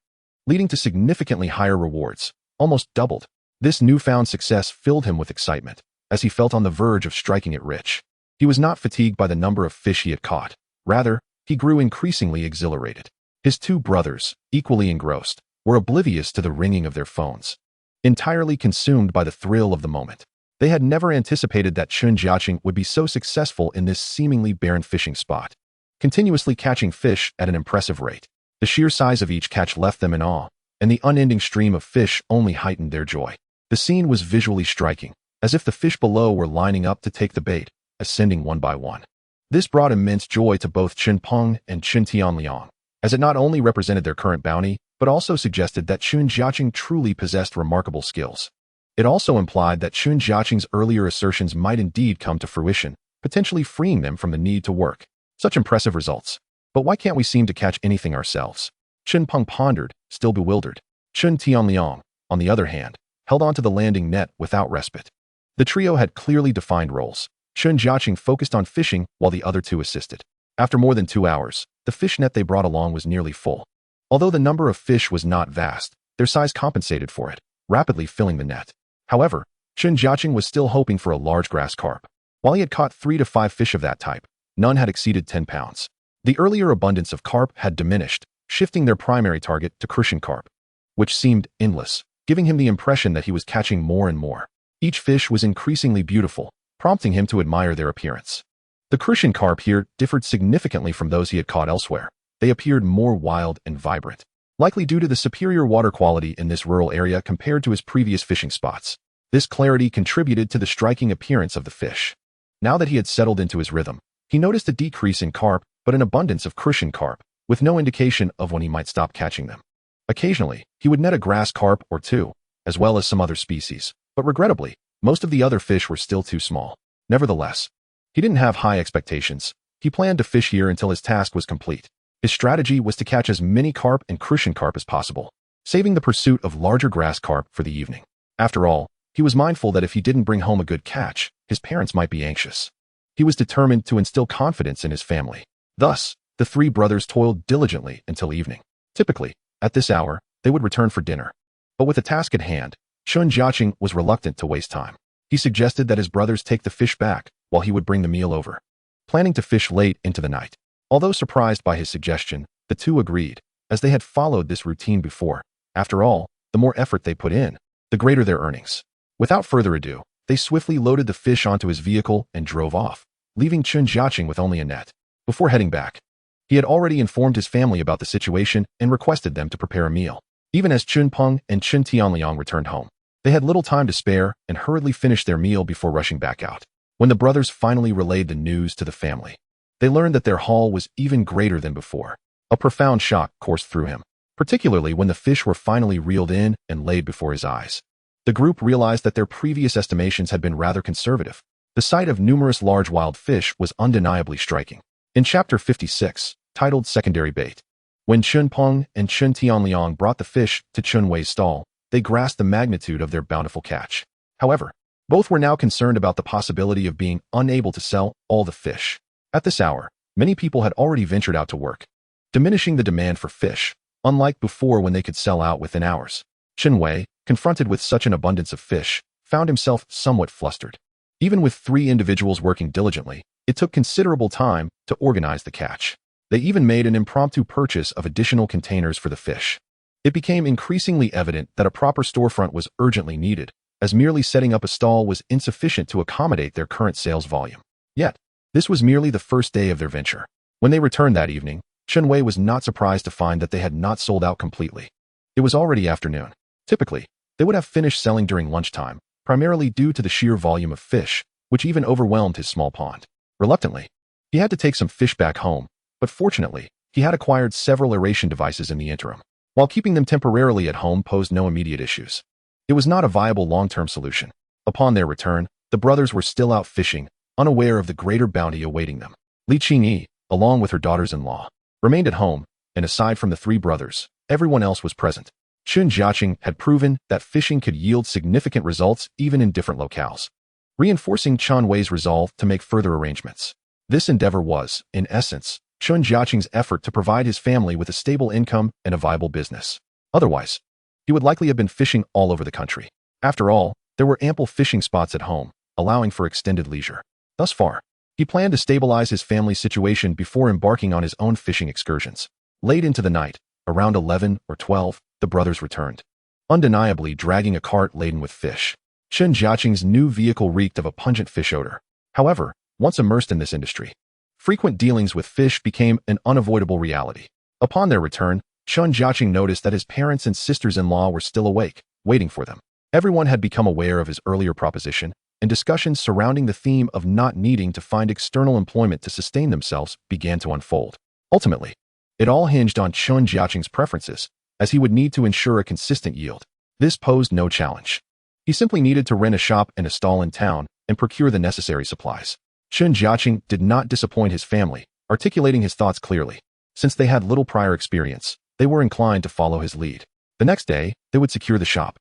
leading to significantly higher rewards, almost doubled. This newfound success filled him with excitement, as he felt on the verge of striking it rich. He was not fatigued by the number of fish he had caught. Rather, he grew increasingly exhilarated. His two brothers, equally engrossed, were oblivious to the ringing of their phones, entirely consumed by the thrill of the moment. They had never anticipated that Chen Jiacheng would be so successful in this seemingly barren fishing spot, continuously catching fish at an impressive rate. The sheer size of each catch left them in awe, and the unending stream of fish only heightened their joy. The scene was visually striking, as if the fish below were lining up to take the bait, ascending one by one. This brought immense joy to both Chen Peng and Chen Tianliang, as it not only represented their current bounty, but also suggested that Chen Jiacheng truly possessed remarkable skills. It also implied that Chen Jiacheng's earlier assertions might indeed come to fruition, potentially freeing them from the need to work. Such impressive results. But why can't we seem to catch anything ourselves? Chen Peng pondered, still bewildered. Chen Tianliang, on the other hand, held onto the landing net without respite. The trio had clearly defined roles. Chen Jiacheng focused on fishing while the other two assisted. After more than 2 hours, the fish net they brought along was nearly full. Although the number of fish was not vast, their size compensated for it, rapidly filling the net. However, Chen Jiacheng was still hoping for a large grass carp. While he had caught 3 to 5 fish of that type, none had exceeded 10 pounds. The earlier abundance of carp had diminished, shifting their primary target to crucian carp, which seemed endless, giving him the impression that he was catching more and more. Each fish was increasingly beautiful, prompting him to admire their appearance. The crucian carp here differed significantly from those he had caught elsewhere. They appeared more wild and vibrant, likely due to the superior water quality in this rural area compared to his previous fishing spots. This clarity contributed to the striking appearance of the fish. Now that he had settled into his rhythm, he noticed a decrease in carp, but an abundance of crucian carp, with no indication of when he might stop catching them. Occasionally, he would net a grass carp or two, as well as some other species, but regrettably, most of the other fish were still too small. Nevertheless, he didn't have high expectations. He planned to fish here until his task was complete. His strategy was to catch as many carp and crucian carp as possible, saving the pursuit of larger grass carp for the evening. After all, he was mindful that if he didn't bring home a good catch, his parents might be anxious. He was determined to instill confidence in his family. Thus, the 3 brothers toiled diligently until evening. Typically, at this hour, they would return for dinner. But with the task at hand, Chen Jiacheng was reluctant to waste time. He suggested that his brothers take the fish back while he would bring the meal over, planning to fish late into the night. Although surprised by his suggestion, the two agreed, as they had followed this routine before. After all, the more effort they put in, the greater their earnings. Without further ado, they swiftly loaded the fish onto his vehicle and drove off, leaving Chen Jiacheng with only a net. Before heading back, he had already informed his family about the situation and requested them to prepare a meal. Even as Chen Peng and Chen Tianliang returned home, they had little time to spare and hurriedly finished their meal before rushing back out. When the brothers finally relayed the news to the family, they learned that their haul was even greater than before. A profound shock coursed through him, particularly when the fish were finally reeled in and laid before his eyes. The group realized that their previous estimations had been rather conservative. The sight of numerous large wild fish was undeniably striking. In Chapter 56, titled Secondary Bait, when Chen Peng and Chen Tianliang brought the fish to Chen Wei's stall, they grasped the magnitude of their bountiful catch. However, both were now concerned about the possibility of being unable to sell all the fish. At this hour, many people had already ventured out to work, diminishing the demand for fish, unlike before when they could sell out within hours. Chen Wei, confronted with such an abundance of fish, found himself somewhat flustered. Even with 3 individuals working diligently, it took considerable time to organize the catch. They even made an impromptu purchase of additional containers for the fish. It became increasingly evident that a proper storefront was urgently needed, as merely setting up a stall was insufficient to accommodate their current sales volume. Yet, this was merely the first day of their venture. When they returned that evening, Chen Wei was not surprised to find that they had not sold out completely. It was already afternoon. Typically, they would have finished selling during lunchtime, primarily due to the sheer volume of fish, which even overwhelmed his small pond. Reluctantly, he had to take some fish back home, but fortunately, he had acquired several aeration devices in the interim. While keeping them temporarily at home posed no immediate issues, it was not a viable long-term solution. Upon their return, the brothers were still out fishing, unaware of the greater bounty awaiting them. Li Qingyi, along with her daughters-in-law, remained at home, and aside from the three brothers, everyone else was present. Chen Jiacheng had proven that fishing could yield significant results even in different locales, reinforcing Chen Wei's resolve to make further arrangements. This endeavor was, in essence, Chen Jiacheng's effort to provide his family with a stable income and a viable business. Otherwise, he would likely have been fishing all over the country. After all, there were ample fishing spots at home, allowing for extended leisure. Thus far, he planned to stabilize his family's situation before embarking on his own fishing excursions. Late into the night, around 11 or 12, the brothers returned, undeniably dragging a cart laden with fish. Chen Jiacheng's new vehicle reeked of a pungent fish odor. However, once immersed in this industry, frequent dealings with fish became an unavoidable reality. Upon their return, Chen Jiacheng noticed that his parents and sisters-in-law were still awake, waiting for them. Everyone had become aware of his earlier proposition, and discussions surrounding the theme of not needing to find external employment to sustain themselves began to unfold. Ultimately, it all hinged on Chen Jiacheng's preferences, as he would need to ensure a consistent yield. This posed no challenge. He simply needed to rent a shop and a stall in town and procure the necessary supplies. Chen Jiacheng did not disappoint his family, articulating his thoughts clearly. Since they had little prior experience, they were inclined to follow his lead. The next day, they would secure the shop,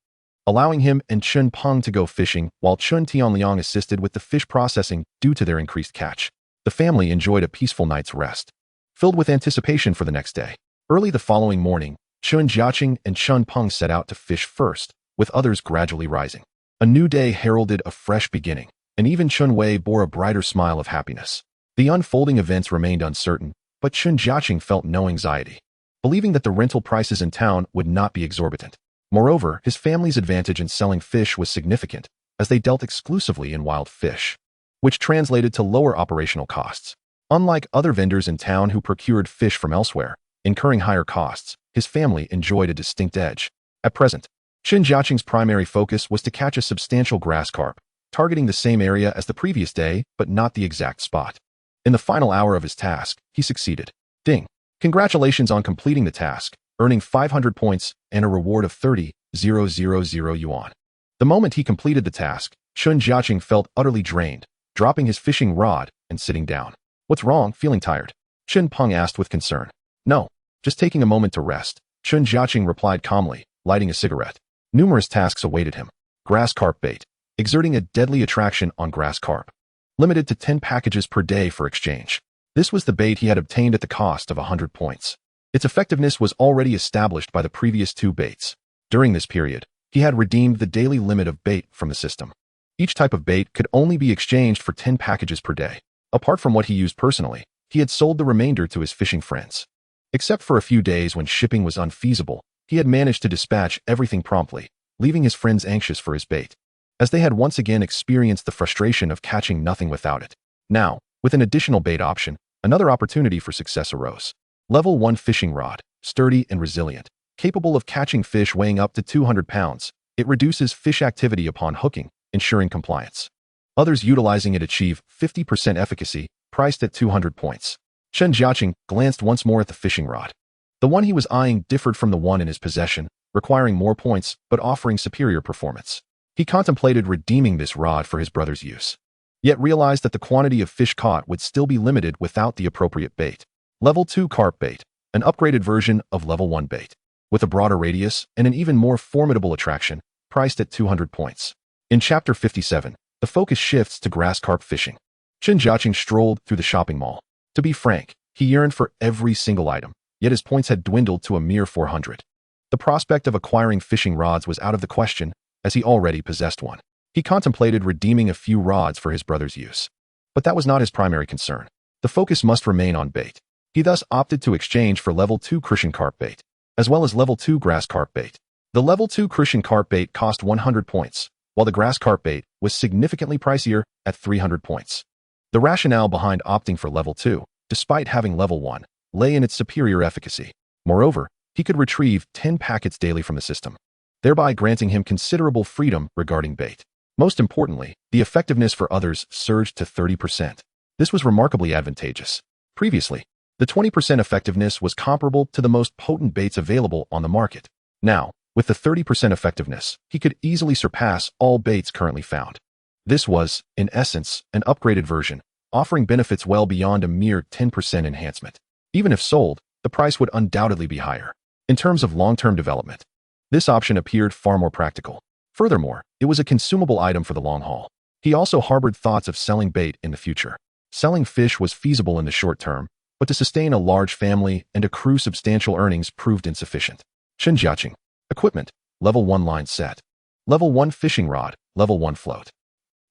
allowing him and Chen Peng to go fishing while Chen Tianliang assisted with the fish processing due to their increased catch. The family enjoyed a peaceful night's rest, filled with anticipation for the next day. Early the following morning, Chen Jiacheng and Chen Peng set out to fish first, with others gradually rising. A new day heralded a fresh beginning, and even Chen Wei bore a brighter smile of happiness. The unfolding events remained uncertain, but Chen Jiacheng felt no anxiety, believing that the rental prices in town would not be exorbitant. Moreover, his family's advantage in selling fish was significant, as they dealt exclusively in wild fish, which translated to lower operational costs. Unlike other vendors in town who procured fish from elsewhere, incurring higher costs, his family enjoyed a distinct edge. At present, Chen Jiacheng's primary focus was to catch a substantial grass carp, targeting the same area as the previous day, but not the exact spot. In the final hour of his task, he succeeded. Ding! Congratulations on completing the task, earning 500 points and a reward of 30,000 yuan. The moment he completed the task, Chen Jiacheng felt utterly drained, dropping his fishing rod and sitting down. What's wrong, feeling tired? Chen Peng asked with concern. No, just taking a moment to rest, Chen Jiacheng replied calmly, lighting a cigarette. Numerous tasks awaited him. Grass carp bait, exerting a deadly attraction on grass carp. Limited to 10 packages per day for exchange. This was the bait he had obtained at the cost of 100 points. Its effectiveness was already established by the previous two baits. During this period, he had redeemed the daily limit of bait from the system. Each type of bait could only be exchanged for 10 packages per day. Apart from what he used personally, he had sold the remainder to his fishing friends. Except for a few days when shipping was unfeasible, he had managed to dispatch everything promptly, leaving his friends anxious for his bait, as they had once again experienced the frustration of catching nothing without it. Now, with an additional bait option, another opportunity for success arose. Level 1 fishing rod, sturdy and resilient, capable of catching fish weighing up to 200 pounds. It reduces fish activity upon hooking, ensuring compliance. Others utilizing it achieve 50% efficacy, priced at 200 points. Chen Jiacheng glanced once more at the fishing rod. The one he was eyeing differed from the one in his possession, requiring more points but offering superior performance. He contemplated redeeming this rod for his brother's use, yet realized that the quantity of fish caught would still be limited without the appropriate bait. Level 2 carp bait, an upgraded version of Level 1 bait, with a broader radius and an even more formidable attraction, priced at 200 points. In Chapter 57, the focus shifts to grass carp fishing. Chen Jiacheng strolled through the shopping mall. To be frank, he yearned for every single item, yet his points had dwindled to a mere 400. The prospect of acquiring fishing rods was out of the question, as he already possessed one. He contemplated redeeming a few rods for his brother's use. But that was not his primary concern. The focus must remain on bait. He thus opted to exchange for Level 2 crucian carp bait, as well as Level 2 grass carp bait. The Level 2 crucian carp bait cost 100 points, while the grass carp bait was significantly pricier at 300 points. The rationale behind opting for Level 2, despite having Level 1, lay in its superior efficacy. Moreover, he could retrieve 10 packets daily from the system, thereby granting him considerable freedom regarding bait. Most importantly, the effectiveness for others surged to 30%. This was remarkably advantageous. Previously, the 20% effectiveness was comparable to the most potent baits available on the market. Now, with the 30% effectiveness, he could easily surpass all baits currently found. This was, in essence, an upgraded version, offering benefits well beyond a mere 10% enhancement. Even if sold, the price would undoubtedly be higher. In terms of long-term development, this option appeared far more practical. Furthermore, it was a consumable item for the long haul. He also harbored thoughts of selling bait in the future. Selling fish was feasible in the short term, but to sustain a large family and accrue substantial earnings proved insufficient. Chen Jiacheng. Equipment. Level 1 line set. Level 1 fishing rod. Level 1 float.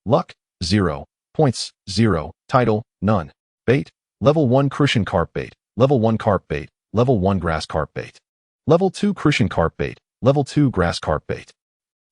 Luck. 0. Points. 0. Title. None. Bait. Level 1 crucian carp bait. Level 1 carp bait. Level 1 grass carp bait. Level 2 crucian carp bait. Level 2 grass carp bait.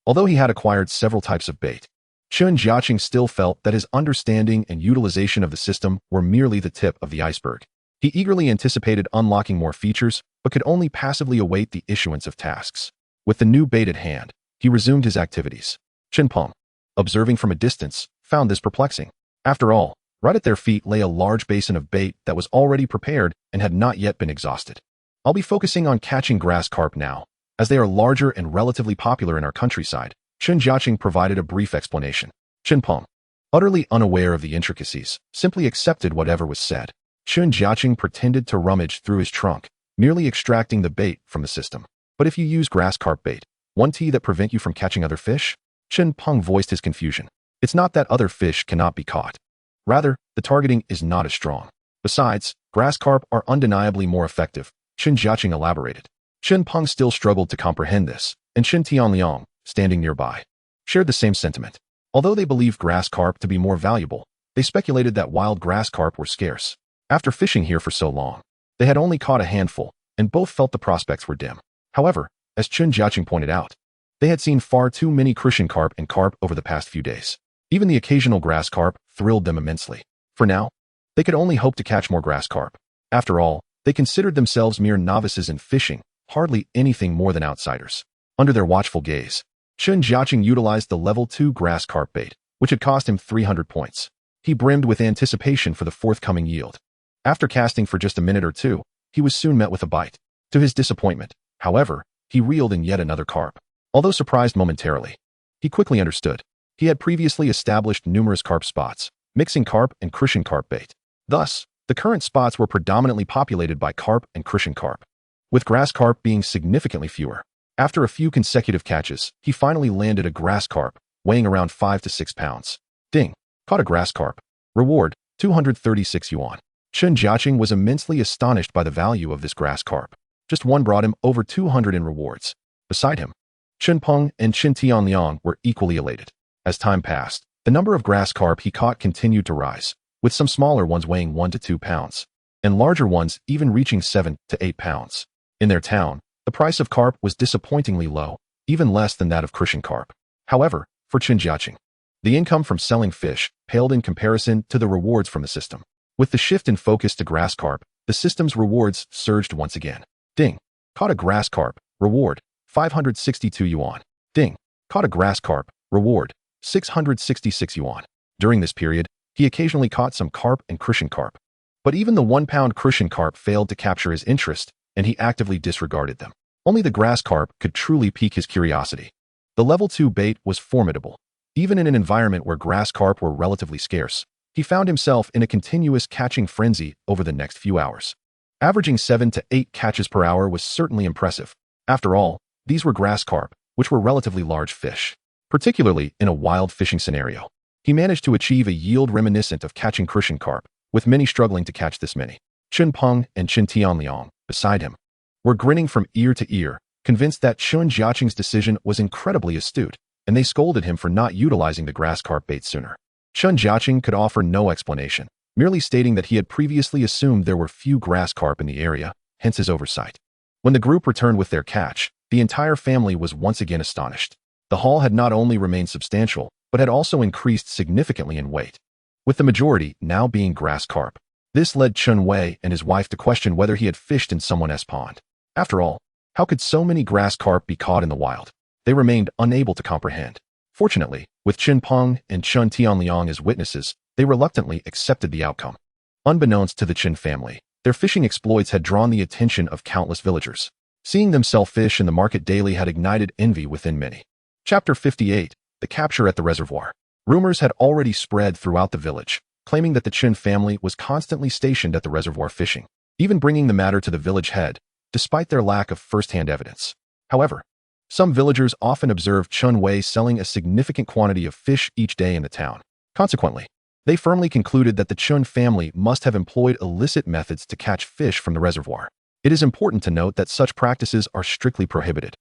Although he had acquired several types of bait, Chen Jiacheng still felt that his understanding and utilization of the system were merely the tip of the iceberg. He eagerly anticipated unlocking more features, but could only passively await the issuance of tasks. With the new bait at hand, he resumed his activities. Chen Peng, observing from a distance, found this perplexing. After all, right at their feet lay a large basin of bait that was already prepared and had not yet been exhausted. I'll be focusing on catching grass carp now, as they are larger and relatively popular in our countryside. Chen Jiacheng provided a brief explanation. Chen Peng, utterly unaware of the intricacies, simply accepted whatever was said. Chen Jiacheng pretended to rummage through his trunk, merely extracting the bait from the system. But if you use grass carp bait, won't that prevent you from catching other fish? Chen Peng voiced his confusion. It's not that other fish cannot be caught. Rather, the targeting is not as strong. Besides, grass carp are undeniably more effective, Chen Jiacheng elaborated. Chen Peng still struggled to comprehend this, and Chen Tianliang, standing nearby, shared the same sentiment. Although they believed grass carp to be more valuable, they speculated that wild grass carp were scarce. After fishing here for so long, they had only caught a handful, and both felt the prospects were dim. However, as Chen Jiacheng pointed out, they had seen far too many crucian carp and carp over the past few days. Even the occasional grass carp thrilled them immensely. For now, they could only hope to catch more grass carp. After all, they considered themselves mere novices in fishing, hardly anything more than outsiders. Under their watchful gaze, Chen Jiacheng utilized the level 2 grass carp bait, which had cost him 300 points. He brimmed with anticipation for the forthcoming yield. After casting for just a minute or two, he was soon met with a bite. To his disappointment, however, he reeled in yet another carp. Although surprised momentarily, he quickly understood. He had previously established numerous carp spots, mixing carp and crucian carp bait. Thus, the current spots were predominantly populated by carp and crucian carp, with grass carp being significantly fewer. After a few consecutive catches, he finally landed a grass carp, weighing around 5 to 6 pounds. Ding! Caught a grass carp. Reward, 236 yuan. Chen Jiacheng was immensely astonished by the value of this grass carp. Just one brought him over 200 in rewards. Beside him, Chen Peng and Chen Tianliang were equally elated. As time passed, the number of grass carp he caught continued to rise, with some smaller ones weighing 1 to 2 pounds, and larger ones even reaching 7 to 8 pounds. In their town, the price of carp was disappointingly low, even less than that of crucian carp. However, for Chen Jiacheng, the income from selling fish paled in comparison to the rewards from the system. With the shift in focus to grass carp, the system's rewards surged once again. Ding! Caught a grass carp. Reward, 562 yuan. Ding! Caught a grass carp. Reward, 666 yuan. During this period, he occasionally caught some carp and crucian carp. But even the 1-pound crucian carp failed to capture his interest, and he actively disregarded them. Only the grass carp could truly pique his curiosity. The level 2 bait was formidable. Even in an environment where grass carp were relatively scarce, he found himself in a continuous catching frenzy over the next few hours. Averaging 7 to 8 catches per hour was certainly impressive. After all, these were grass carp, which were relatively large fish. Particularly in a wild fishing scenario, he managed to achieve a yield reminiscent of catching crucian carp, with many struggling to catch this many. Chen Peng and Chen Tianliang, beside him, were grinning from ear to ear, convinced that Chen Jiacheng's decision was incredibly astute, and they scolded him for not utilizing the grass carp bait sooner. Chen Jiacheng could offer no explanation, merely stating that he had previously assumed there were few grass carp in the area, hence his oversight. When the group returned with their catch, the entire family was once again astonished. The haul had not only remained substantial, but had also increased significantly in weight, with the majority now being grass carp. This led Chen Wei and his wife to question whether he had fished in someone else's pond. After all, how could so many grass carp be caught in the wild? They remained unable to comprehend. Fortunately, with Qin Peng and Chen Tianliang as witnesses, they reluctantly accepted the outcome. Unbeknownst to the Qin family, their fishing exploits had drawn the attention of countless villagers. Seeing them sell fish in the market daily had ignited envy within many. Chapter 58. The Capture at the Reservoir. Rumors had already spread throughout the village, claiming that the Qin family was constantly stationed at the reservoir fishing, even bringing the matter to the village head, despite their lack of first-hand evidence. However, some villagers often observed Chen Wei selling a significant quantity of fish each day in the town. Consequently, they firmly concluded that the Chen family must have employed illicit methods to catch fish from the reservoir. It is important to note that such practices are strictly prohibited.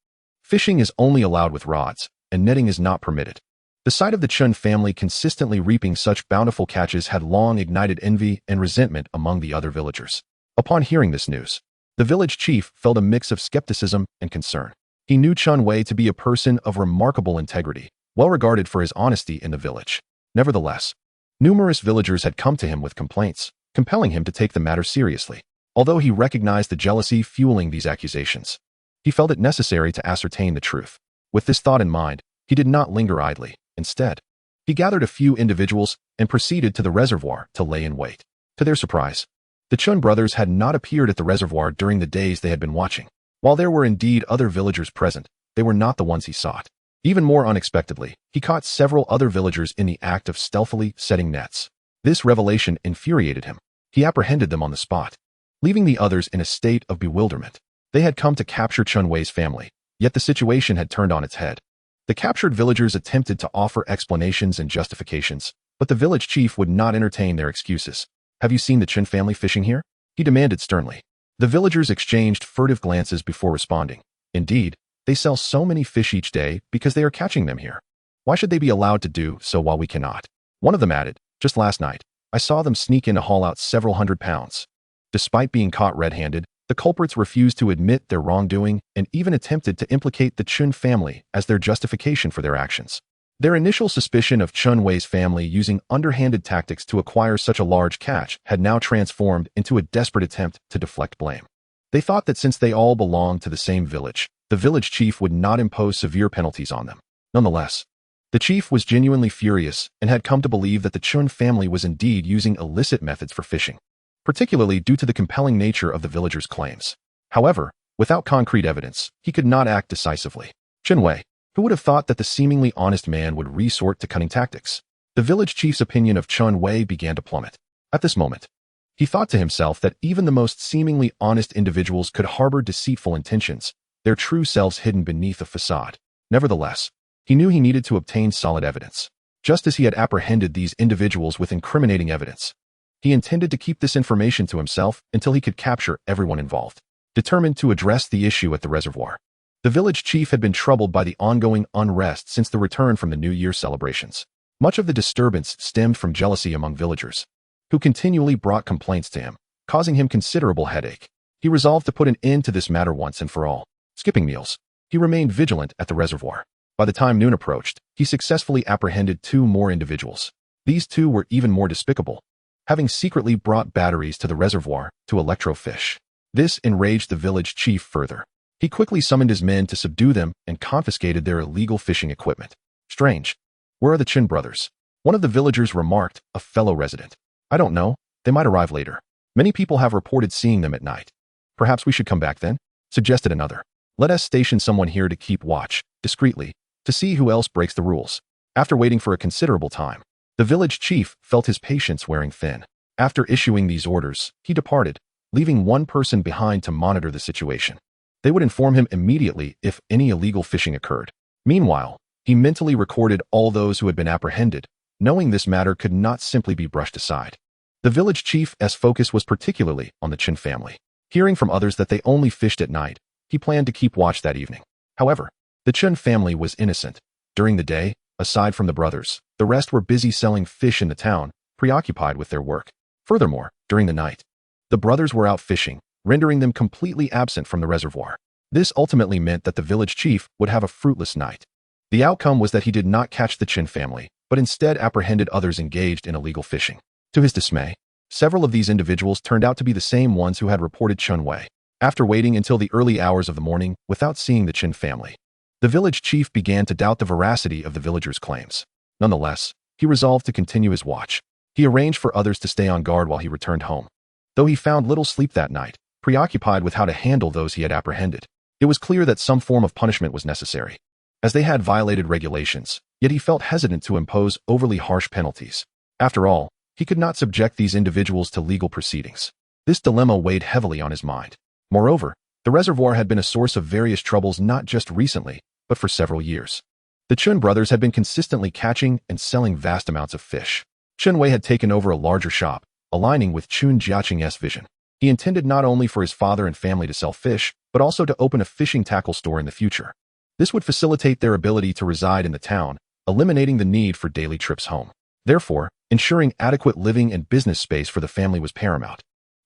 Fishing is only allowed with rods, and netting is not permitted. The sight of the Chen family consistently reaping such bountiful catches had long ignited envy and resentment among the other villagers. Upon hearing this news, the village chief felt a mix of skepticism and concern. He knew Chen Wei to be a person of remarkable integrity, well regarded for his honesty in the village. Nevertheless, numerous villagers had come to him with complaints, compelling him to take the matter seriously. Although he recognized the jealousy fueling these accusations, he felt it necessary to ascertain the truth. With this thought in mind, he did not linger idly. Instead, he gathered a few individuals and proceeded to the reservoir to lay in wait. To their surprise, the Chen brothers had not appeared at the reservoir during the days they had been watching. While there were indeed other villagers present, they were not the ones he sought. Even more unexpectedly, he caught several other villagers in the act of stealthily setting nets. This revelation infuriated him. He apprehended them on the spot, leaving the others in a state of bewilderment. They had come to capture Chen Wei's family, yet the situation had turned on its head. The captured villagers attempted to offer explanations and justifications, but the village chief would not entertain their excuses. "Have you seen the Chen family fishing here?" he demanded sternly. The villagers exchanged furtive glances before responding. "Indeed, they sell so many fish each day because they are catching them here. Why should they be allowed to do so while we cannot?" One of them added, "Just last night, I saw them sneak in to haul out several hundred pounds." Despite being caught red-handed, the culprits refused to admit their wrongdoing and even attempted to implicate the Chen family as their justification for their actions. Their initial suspicion of Chen Wei's family using underhanded tactics to acquire such a large catch had now transformed into a desperate attempt to deflect blame. They thought that since they all belonged to the same village, the village chief would not impose severe penalties on them. Nonetheless, the chief was genuinely furious and had come to believe that the Chen family was indeed using illicit methods for fishing, particularly due to the compelling nature of the villagers' claims. However, without concrete evidence, he could not act decisively. Chen Wei, who would have thought that the seemingly honest man would resort to cunning tactics? The village chief's opinion of Chen Wei began to plummet. At this moment, he thought to himself that even the most seemingly honest individuals could harbor deceitful intentions, their true selves hidden beneath a facade. Nevertheless, he knew he needed to obtain solid evidence. Just as he had apprehended these individuals with incriminating evidence, he intended to keep this information to himself until he could capture everyone involved. Determined to address the issue at the reservoir, the village chief had been troubled by the ongoing unrest since the return from the New Year celebrations. Much of the disturbance stemmed from jealousy among villagers, who continually brought complaints to him, causing him considerable headache. He resolved to put an end to this matter once and for all. Skipping meals, he remained vigilant at the reservoir. By the time noon approached, he successfully apprehended 2 more individuals. These 2 were even more despicable, having secretly brought batteries to the reservoir to electrofish. This enraged the village chief further. He quickly summoned his men to subdue them and confiscated their illegal fishing equipment. "Strange. Where are the Chen brothers?" one of the villagers remarked, a fellow resident. "I don't know. They might arrive later. Many people have reported seeing them at night." "Perhaps we should come back then," suggested another. "Let us station someone here to keep watch, discreetly, to see who else breaks the rules." After waiting for a considerable time, the village chief felt his patience wearing thin. After issuing these orders, he departed, leaving one person behind to monitor the situation. They would inform him immediately if any illegal fishing occurred. Meanwhile, he mentally recorded all those who had been apprehended, knowing this matter could not simply be brushed aside. The village chief's focus was particularly on the Chen family. Hearing from others that they only fished at night, he planned to keep watch that evening. However, the Chen family was innocent. During the day, aside from the brothers, the rest were busy selling fish in the town, preoccupied with their work. Furthermore, during the night, the brothers were out fishing, rendering them completely absent from the reservoir. This ultimately meant that the village chief would have a fruitless night. The outcome was that he did not catch the Chen family, but instead apprehended others engaged in illegal fishing. To his dismay, several of these individuals turned out to be the same ones who had reported Chen Wei. After waiting until the early hours of the morning without seeing the Chen family, The village chief began to doubt the veracity of the villagers' claims. Nonetheless, he resolved to continue his watch. He arranged for others to stay on guard while he returned home. Though he found little sleep that night, preoccupied with how to handle those he had apprehended, it was clear that some form of punishment was necessary, as they had violated regulations, yet he felt hesitant to impose overly harsh penalties. After all, he could not subject these individuals to legal proceedings. This dilemma weighed heavily on his mind. Moreover, the reservoir had been a source of various troubles not just recently, but for several years. The Chen brothers had been consistently catching and selling vast amounts of fish. Chen Wei had taken over a larger shop, aligning with Chen Jiacheng's vision. He intended not only for his father and family to sell fish, but also to open a fishing tackle store in the future. This would facilitate their ability to reside in the town, eliminating the need for daily trips home. Therefore, ensuring adequate living and business space for the family was paramount,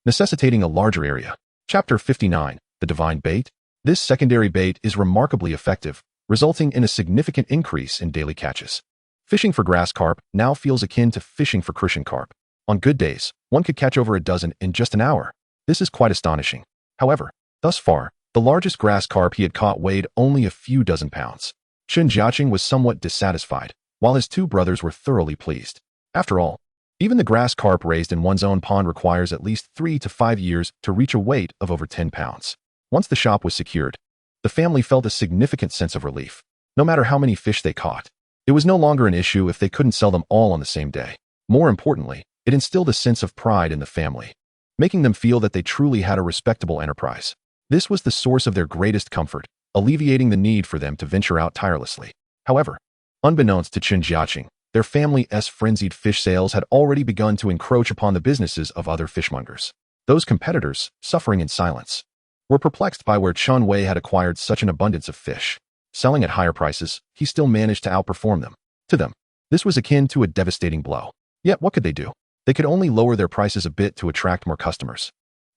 necessitating a larger area. Chapter 59, The Divine Bait. This secondary bait is remarkably effective, resulting in a significant increase in daily catches. Fishing for grass carp now feels akin to fishing for crucian carp. On good days, one could catch over a dozen in just an hour. This is quite astonishing. However, thus far, the largest grass carp he had caught weighed only a few dozen pounds. Chen Jiacheng was somewhat dissatisfied, while his two brothers were thoroughly pleased. After all, even the grass carp raised in one's own pond requires at least 3 to 5 years to reach a weight of over 10 pounds. Once the shop was secured, the family felt a significant sense of relief. No matter how many fish they caught, it was no longer an issue if they couldn't sell them all on the same day. More importantly, it instilled a sense of pride in the family, making them feel that they truly had a respectable enterprise. This was the source of their greatest comfort, alleviating the need for them to venture out tirelessly. However, unbeknownst to Chen Jiacheng, their family's frenzied fish sales had already begun to encroach upon the businesses of other fishmongers. Those competitors, suffering in silence, were perplexed by where Chen Wei had acquired such an abundance of fish. Selling at higher prices, he still managed to outperform them. To them, this was akin to a devastating blow. Yet what could they do? They could only lower their prices a bit to attract more customers.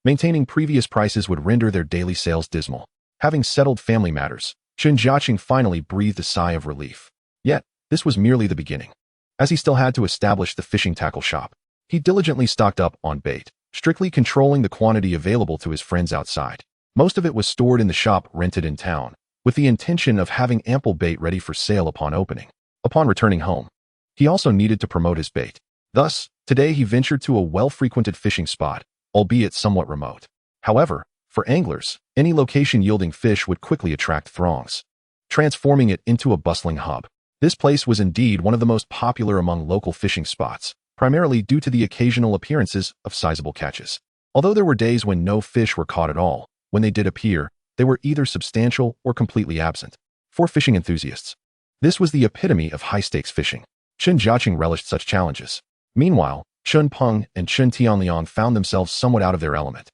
Maintaining previous prices would render their daily sales dismal. Having settled family matters, Chen Jiacheng finally breathed a sigh of relief. Yet, this was merely the beginning. As he still had to establish the fishing tackle shop, he diligently stocked up on bait, strictly controlling the quantity available to his friends outside. Most of it was stored in the shop rented in town, with the intention of having ample bait ready for sale upon opening. Upon returning home, he also needed to promote his bait. Thus, today he ventured to a well-frequented fishing spot, albeit somewhat remote. However, for anglers, any location yielding fish would quickly attract throngs, transforming it into a bustling hub. This place was indeed one of the most popular among local fishing spots, primarily due to the occasional appearances of sizable catches. Although there were days when no fish were caught at all, when they did appear, they were either substantial or completely absent. For fishing enthusiasts, this was the epitome of high-stakes fishing. Chen Jiacheng relished such challenges. Meanwhile, Chen Peng and Chen Tianliang found themselves somewhat out of their element.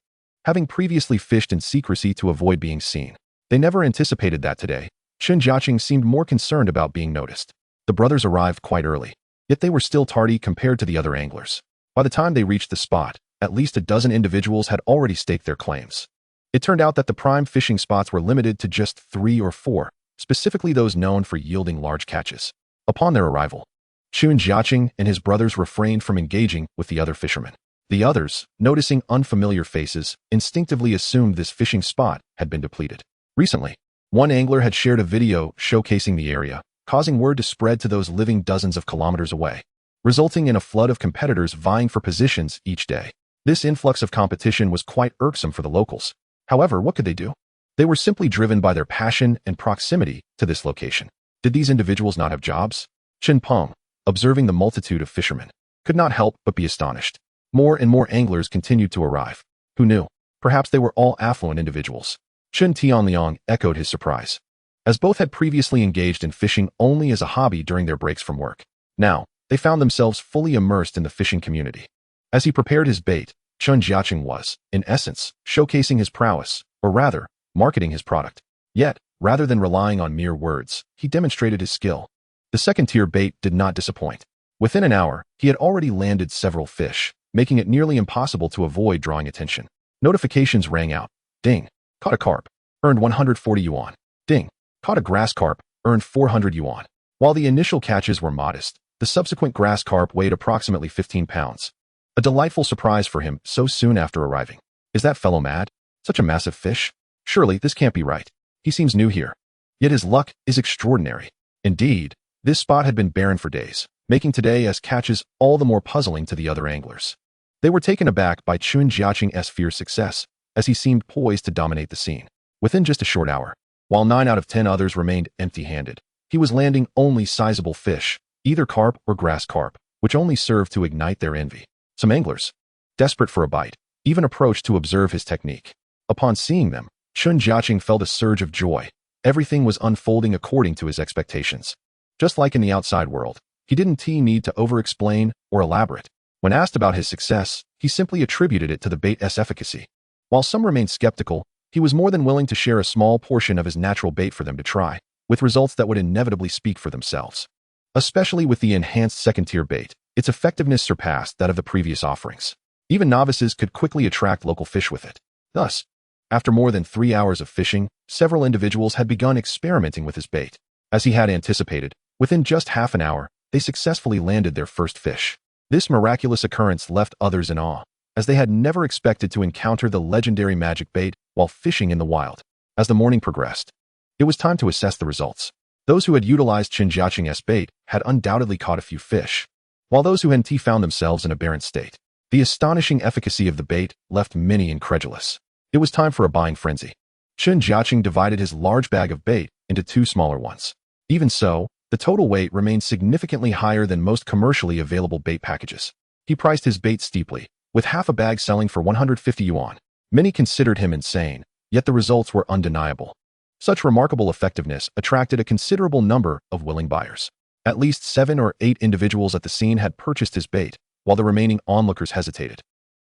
Having previously fished in secrecy to avoid being seen, they never anticipated that today, Chen Jiacheng seemed more concerned about being noticed. The brothers arrived quite early, yet they were still tardy compared to the other anglers. By the time they reached the spot, at least a dozen individuals had already staked their claims. It turned out that the prime fishing spots were limited to just 3 or 4, specifically those known for yielding large catches. Upon their arrival, Chen Jiacheng and his brothers refrained from engaging with the other fishermen. The others, noticing unfamiliar faces, instinctively assumed this fishing spot had been depleted. Recently, one angler had shared a video showcasing the area, causing word to spread to those living dozens of kilometers away, resulting in a flood of competitors vying for positions each day. This influx of competition was quite irksome for the locals. However, what could they do? They were simply driven by their passion and proximity to this location. Did these individuals not have jobs? Chen Peng, observing the multitude of fishermen, could not help but be astonished. More and more anglers continued to arrive. Who knew? Perhaps they were all affluent individuals. Chen Tianliang echoed his surprise, as both had previously engaged in fishing only as a hobby during their breaks from work. Now, they found themselves fully immersed in the fishing community. As he prepared his bait, Chen Jiacheng was, in essence, showcasing his prowess, or rather, marketing his product. Yet, rather than relying on mere words, he demonstrated his skill. The second-tier bait did not disappoint. Within an hour, he had already landed several fish, making it nearly impossible to avoid drawing attention. Notifications rang out. Ding. Caught a carp. Earned 140 yuan. Ding. Caught a grass carp. Earned 400 yuan. While the initial catches were modest, the subsequent grass carp weighed approximately 15 pounds. A delightful surprise for him so soon after arriving. Is that fellow mad? Such a massive fish? Surely this can't be right. He seems new here. Yet his luck is extraordinary. Indeed, this spot had been barren for days, making today's catches all the more puzzling to the other anglers. They were taken aback by Chen Jiacheng's fierce success, as he seemed poised to dominate the scene. Within just a short hour, while 9 out of 10 others remained empty-handed, he was landing only sizable fish, either carp or grass carp, which only served to ignite their envy. Some anglers, desperate for a bite, even approached to observe his technique. Upon seeing them, Chen Jiacheng felt a surge of joy. Everything was unfolding according to his expectations. Just like in the outside world, he didn't need to over-explain or elaborate. When asked about his success, he simply attributed it to the bait's efficacy. While some remained skeptical, he was more than willing to share a small portion of his natural bait for them to try, with results that would inevitably speak for themselves. Especially with the enhanced second-tier bait, its effectiveness surpassed that of the previous offerings. Even novices could quickly attract local fish with it. Thus, after more than 3 hours of fishing, several individuals had begun experimenting with his bait. As he had anticipated, within just half an hour, they successfully landed their first fish. This miraculous occurrence left others in awe, as they had never expected to encounter the legendary magic bait while fishing in the wild. As the morning progressed, it was time to assess the results. Those who had utilized Chen Jiacheng's bait had undoubtedly caught a few fish, while those who hadn't found themselves in a barren state. The astonishing efficacy of the bait left many incredulous. It was time for a buying frenzy. Chen Jiacheng divided his large bag of bait into 2 smaller ones. Even so, the total weight remained significantly higher than most commercially available bait packages. He priced his bait steeply, with half a bag selling for 150 yuan. Many considered him insane, yet the results were undeniable. Such remarkable effectiveness attracted a considerable number of willing buyers. At least 7 or 8 individuals at the scene had purchased his bait, while the remaining onlookers hesitated,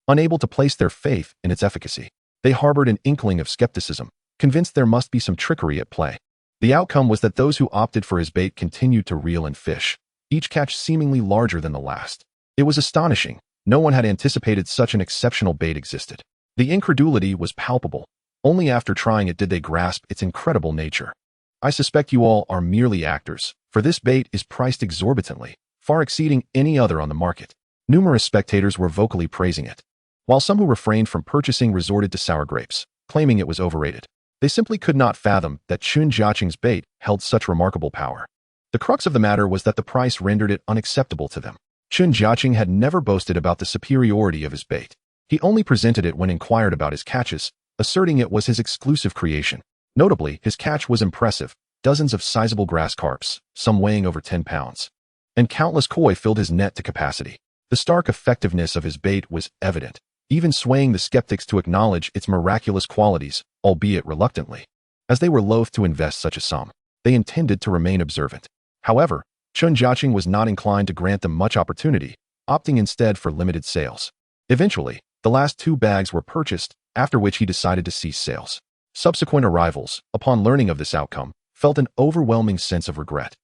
unable to place their faith in its efficacy. They harbored an inkling of skepticism, convinced there must be some trickery at play. The outcome was that those who opted for his bait continued to reel and fish, each catch seemingly larger than the last. It was astonishing. No one had anticipated such an exceptional bait existed. The incredulity was palpable. Only after trying it did they grasp its incredible nature. I suspect you all are merely actors, for this bait is priced exorbitantly, far exceeding any other on the market. Numerous spectators were vocally praising it, while some who refrained from purchasing resorted to sour grapes, claiming it was overrated. They simply could not fathom that Chen Jiacheng's bait held such remarkable power. The crux of the matter was that the price rendered it unacceptable to them. Chen Jiacheng had never boasted about the superiority of his bait. He only presented it when inquired about his catches, asserting it was his exclusive creation. Notably, his catch was impressive: dozens of sizable grass carps, some weighing over 10 pounds. And countless koi filled his net to capacity. The stark effectiveness of his bait was evident, even swaying the skeptics to acknowledge its miraculous qualities, albeit reluctantly. As they were loath to invest such a sum, they intended to remain observant. However, Chen Jiacheng was not inclined to grant them much opportunity, opting instead for limited sales. Eventually, the last 2 bags were purchased, after which he decided to cease sales. Subsequent arrivals, upon learning of this outcome, felt an overwhelming sense of regret,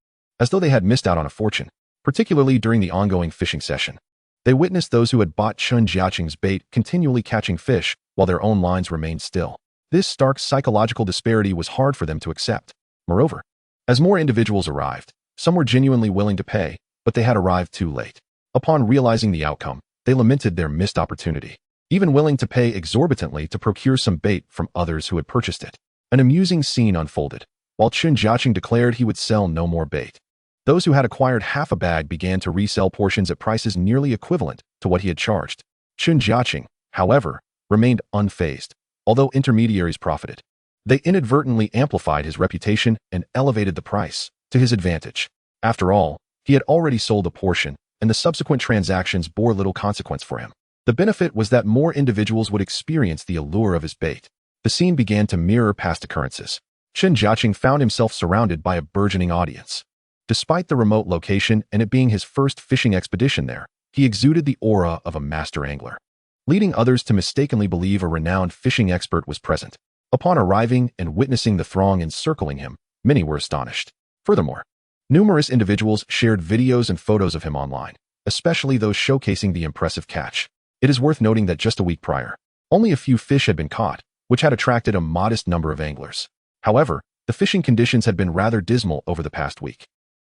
as though they had missed out on a fortune, particularly during the ongoing fishing session. They witnessed those who had bought Chen Jiacheng's bait continually catching fish, while their own lines remained still. This stark psychological disparity was hard for them to accept. Moreover, as more individuals arrived, some were genuinely willing to pay, but they had arrived too late. Upon realizing the outcome, they lamented their missed opportunity, even willing to pay exorbitantly to procure some bait from others who had purchased it. An amusing scene unfolded. While Chen Jiacheng declared he would sell no more bait, those who had acquired half a bag began to resell portions at prices nearly equivalent to what he had charged. Chen Jiacheng, however, remained unfazed, although intermediaries profited. They inadvertently amplified his reputation and elevated the price to his advantage. After all, he had already sold a portion, and the subsequent transactions bore little consequence for him. The benefit was that more individuals would experience the allure of his bait. The scene began to mirror past occurrences. Chen Jiacheng found himself surrounded by a burgeoning audience. Despite the remote location and it being his first fishing expedition there, he exuded the aura of a master angler, leading others to mistakenly believe a renowned fishing expert was present. Upon arriving and witnessing the throng encircling him, many were astonished. Furthermore, numerous individuals shared videos and photos of him online, especially those showcasing the impressive catch. It is worth noting that just a week prior, only a few fish had been caught, which had attracted a modest number of anglers. However, the fishing conditions had been rather dismal over the past week,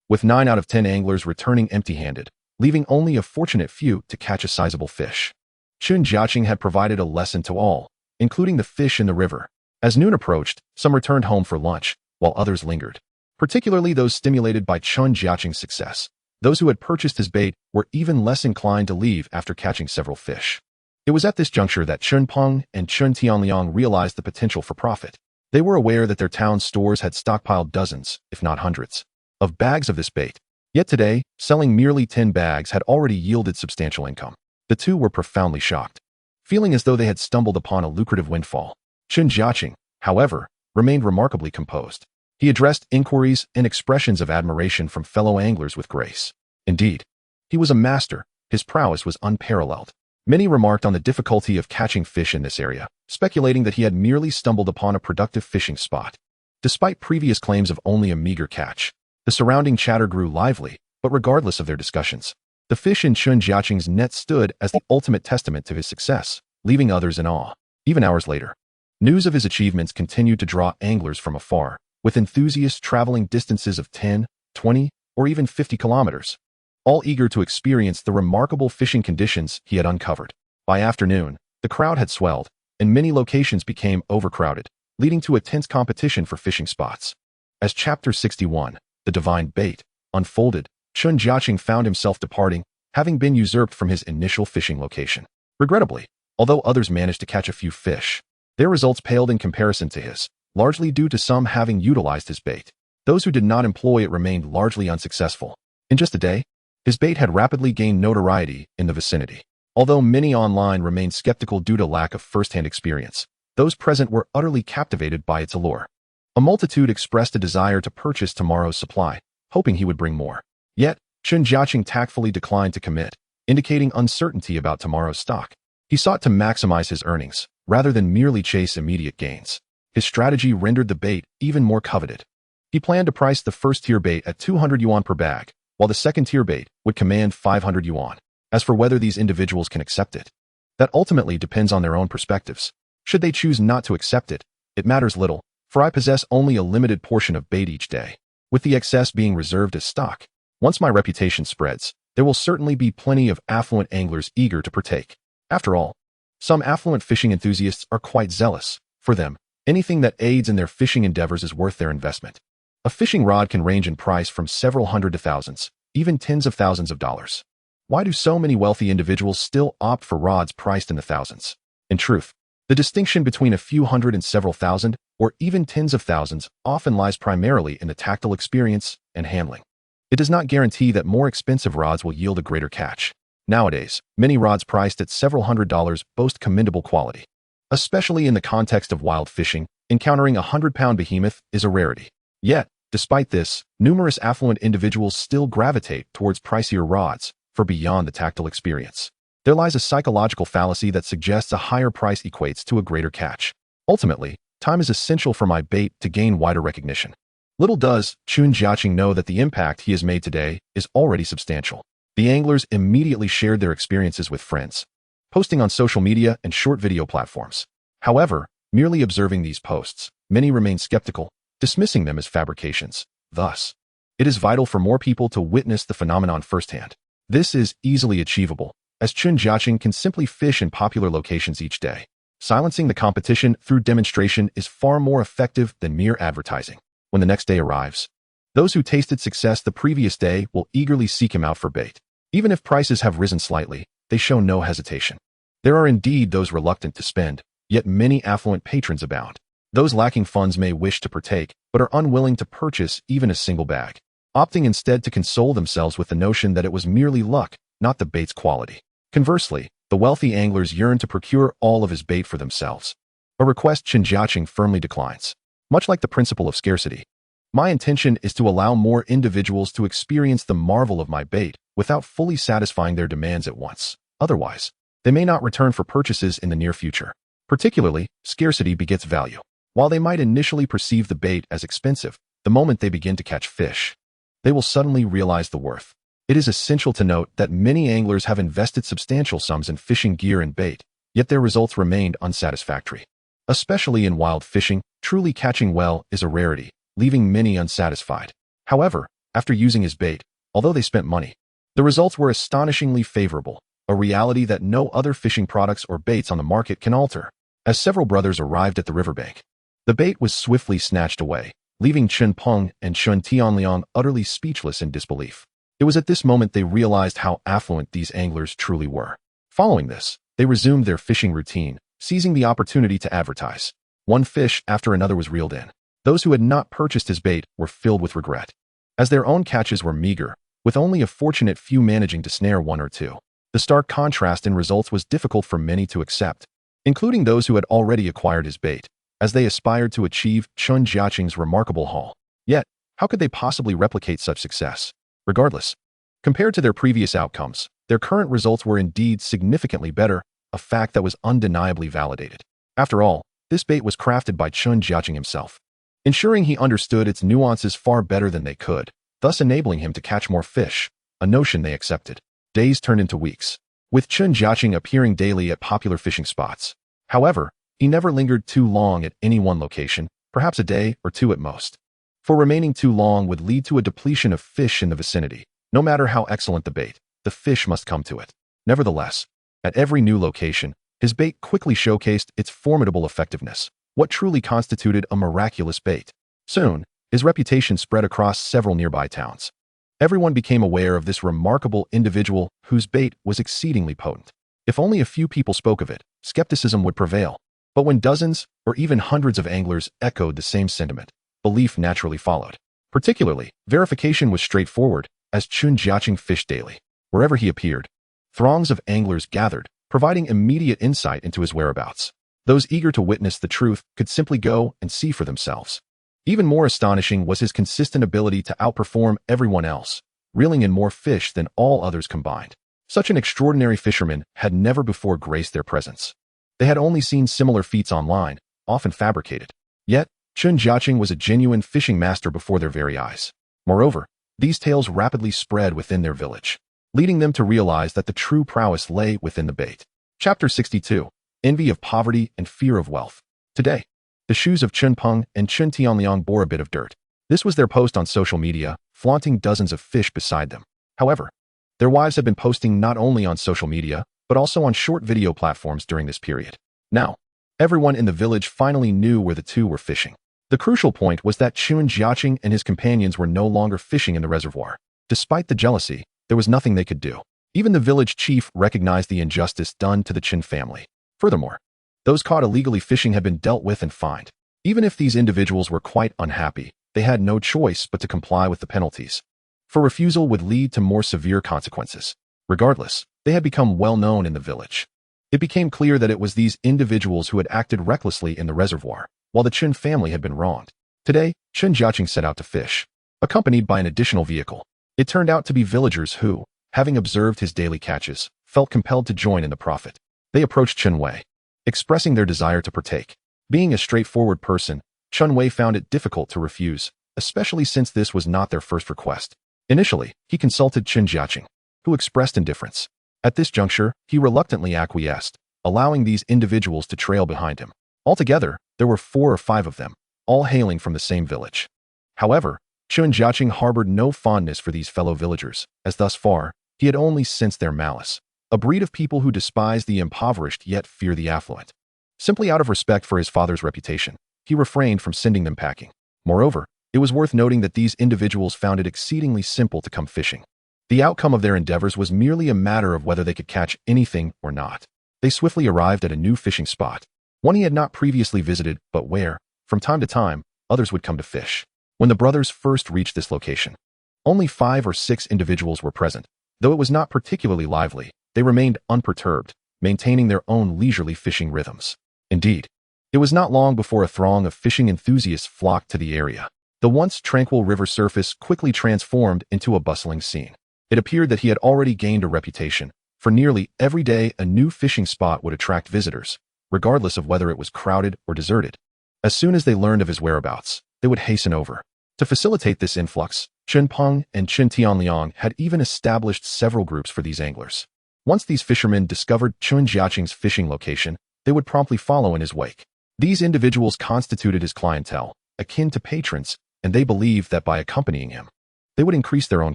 with 9 out of 10 anglers returning empty-handed, leaving only a fortunate few to catch a sizable fish. Chen Jiacheng had provided a lesson to all, including the fish in the river. As noon approached, some returned home for lunch, while others lingered, particularly those stimulated by Chen Jiacheng's success. Those who had purchased his bait were even less inclined to leave after catching several fish. It was at this juncture that Chen Peng and Chen Tianliang realized the potential for profit. They were aware that their town stores had stockpiled dozens, if not hundreds, of bags of this bait. Yet today, selling merely 10 bags had already yielded substantial income. The two were profoundly shocked, feeling as though they had stumbled upon a lucrative windfall. Chen Jiacheng, however, remained remarkably composed. He addressed inquiries and expressions of admiration from fellow anglers with grace. Indeed, he was a master. His prowess was unparalleled. Many remarked on the difficulty of catching fish in this area, speculating that he had merely stumbled upon a productive fishing spot. Despite previous claims of only a meager catch, the surrounding chatter grew lively, but regardless of their discussions, the fish in Chen Jiacheng's net stood as the ultimate testament to his success, leaving others in awe. Even hours later, news of his achievements continued to draw anglers from afar, with enthusiasts traveling distances of 10, 20, or even 50 kilometers, all eager to experience the remarkable fishing conditions he had uncovered. By afternoon, the crowd had swelled, and many locations became overcrowded, leading to a tense competition for fishing spots. As Chapter 61, The Divine Bait, unfolded, Chen Jiacheng found himself departing, having been usurped from his initial fishing location. Regrettably, although others managed to catch a few fish, their results paled in comparison to his, largely due to some having utilized his bait. Those who did not employ it remained largely unsuccessful. In just a day, his bait had rapidly gained notoriety in the vicinity. Although many online remained skeptical due to lack of first-hand experience, those present were utterly captivated by its allure. A multitude expressed a desire to purchase tomorrow's supply, hoping he would bring more. Yet, Chen Jiacheng tactfully declined to commit, indicating uncertainty about tomorrow's stock. He sought to maximize his earnings, rather than merely chase immediate gains. His strategy rendered the bait even more coveted. He planned to price the first-tier bait at 200 yuan per bag, while the second-tier bait would command 500 yuan. As for whether these individuals can accept it, that ultimately depends on their own perspectives. Should they choose not to accept it, it matters little, for I possess only a limited portion of bait each day, with the excess being reserved as stock. Once my reputation spreads, there will certainly be plenty of affluent anglers eager to partake. After all, some affluent fishing enthusiasts are quite zealous. For them, anything that aids in their fishing endeavors is worth their investment. A fishing rod can range in price from several hundred to thousands, even tens of thousands of dollars. Why do so many wealthy individuals still opt for rods priced in the thousands? In truth, the distinction between a few hundred and several thousand, or even tens of thousands, often lies primarily in the tactile experience and handling. It does not guarantee that more expensive rods will yield a greater catch. Nowadays, many rods priced at several $100s boast commendable quality. Especially in the context of wild fishing, encountering a 100-pound behemoth is a rarity. Yet, despite this, numerous affluent individuals still gravitate towards pricier rods, for beyond the tactile experience, there lies a psychological fallacy that suggests a higher price equates to a greater catch. Ultimately, time is essential for my bait to gain wider recognition. Little does Chen Jiacheng know that the impact he has made today is already substantial. The anglers immediately shared their experiences with friends, posting on social media and short video platforms. However, merely observing these posts, many remain skeptical, dismissing them as fabrications. Thus, it is vital for more people to witness the phenomenon firsthand. This is easily achievable, as Chen Jiacheng can simply fish in popular locations each day. Silencing the competition through demonstration is far more effective than mere advertising. When the next day arrives, those who tasted success the previous day will eagerly seek him out for bait. Even if prices have risen slightly, they show no hesitation. There are indeed those reluctant to spend, yet many affluent patrons abound. Those lacking funds may wish to partake, but are unwilling to purchase even a single bag, opting instead to console themselves with the notion that it was merely luck, not the bait's quality. Conversely, the wealthy anglers yearn to procure all of his bait for themselves, a request Chen Jiacheng firmly declines. Much like the principle of scarcity, my intention is to allow more individuals to experience the marvel of my bait without fully satisfying their demands at once. Otherwise, they may not return for purchases in the near future. Particularly, scarcity begets value. While they might initially perceive the bait as expensive, the moment they begin to catch fish, they will suddenly realize the worth. It is essential to note that many anglers have invested substantial sums in fishing gear and bait, yet their results remained unsatisfactory. Especially in wild fishing, truly catching well is a rarity, leaving many unsatisfied. However, after using his bait, although they spent money, the results were astonishingly favorable, a reality that no other fishing products or baits on the market can alter. As several brothers arrived at the riverbank, the bait was swiftly snatched away, leaving Chen Peng and Chen Tianliang utterly speechless in disbelief. It was at this moment they realized how affluent these anglers truly were. Following this, they resumed their fishing routine, seizing the opportunity to advertise. One fish after another was reeled in. Those who had not purchased his bait were filled with regret, as their own catches were meager, with only a fortunate few managing to snare one or two. The stark contrast in results was difficult for many to accept, including those who had already acquired his bait, as they aspired to achieve Chen Jiacheng's remarkable haul. Yet, how could they possibly replicate such success? Regardless, compared to their previous outcomes, their current results were indeed significantly better, a fact that was undeniably validated. After all, this bait was crafted by Chen Jiacheng himself, ensuring he understood its nuances far better than they could, thus enabling him to catch more fish, a notion they accepted. Days turned into weeks, with Chen Jiacheng appearing daily at popular fishing spots. However, he never lingered too long at any one location, perhaps a day or two at most. For remaining too long would lead to a depletion of fish in the vicinity. No matter how excellent the bait, the fish must come to it. Nevertheless, at every new location, his bait quickly showcased its formidable effectiveness, what truly constituted a miraculous bait. Soon, his reputation spread across several nearby towns. Everyone became aware of this remarkable individual whose bait was exceedingly potent. If only a few people spoke of it, skepticism would prevail. But when dozens or even hundreds of anglers echoed the same sentiment, belief naturally followed. Particularly, verification was straightforward, as Chen Jiacheng fished daily. Wherever he appeared, throngs of anglers gathered, providing immediate insight into his whereabouts. Those eager to witness the truth could simply go and see for themselves. Even more astonishing was his consistent ability to outperform everyone else, reeling in more fish than all others combined. Such an extraordinary fisherman had never before graced their presence. They had only seen similar feats online, often fabricated. Yet, Chen Jiacheng was a genuine fishing master before their very eyes. Moreover, these tales rapidly spread within their village, leading them to realize that the true prowess lay within the bait. Chapter 62. Envy of Poverty and Fear of Wealth. Today, the shoes of Chen Peng and Chen Tianliang bore a bit of dirt. This was their post on social media, flaunting dozens of fish beside them. However, their wives had been posting not only on social media, but also on short video platforms during this period. Now, everyone in the village finally knew where the two were fishing. The crucial point was that Chen Jiacheng and his companions were no longer fishing in the reservoir. Despite the jealousy, there was nothing they could do. Even the village chief recognized the injustice done to the Chen family. Furthermore, those caught illegally fishing had been dealt with and fined. Even if these individuals were quite unhappy, they had no choice but to comply with the penalties. For refusal would lead to more severe consequences. Regardless, they had become well known in the village. It became clear that it was these individuals who had acted recklessly in the reservoir, while the Chen family had been wronged. Today, Chen Jiacheng set out to fish, accompanied by an additional vehicle. It turned out to be villagers who, having observed his daily catches, felt compelled to join in the profit. They approached Chen Wei, expressing their desire to partake. Being a straightforward person, Chen Wei found it difficult to refuse, especially since this was not their first request. Initially, he consulted Chen Jiacheng, who expressed indifference. At this juncture, he reluctantly acquiesced, allowing these individuals to trail behind him. Altogether, there were 4 or 5 of them, all hailing from the same village. However, Chen Jiacheng harbored no fondness for these fellow villagers, as thus far, he had only sensed their malice, a breed of people who despise the impoverished yet fear the affluent. Simply out of respect for his father's reputation, he refrained from sending them packing. Moreover, it was worth noting that these individuals found it exceedingly simple to come fishing. The outcome of their endeavors was merely a matter of whether they could catch anything or not. They swiftly arrived at a new fishing spot, one he had not previously visited, but where, from time to time, others would come to fish. When the brothers first reached this location, only 5 or 6 individuals were present. Though it was not particularly lively, they remained unperturbed, maintaining their own leisurely fishing rhythms. Indeed, it was not long before a throng of fishing enthusiasts flocked to the area. The once tranquil river surface quickly transformed into a bustling scene. It appeared that he had already gained a reputation, for nearly every day a new fishing spot would attract visitors, regardless of whether it was crowded or deserted. As soon as they learned of his whereabouts, they would hasten over. To facilitate this influx, Chen Peng and Chen Tianliang had even established several groups for these anglers. Once these fishermen discovered Chen Jiacheng's fishing location, they would promptly follow in his wake. These individuals constituted his clientele, akin to patrons, and they believed that by accompanying him, they would increase their own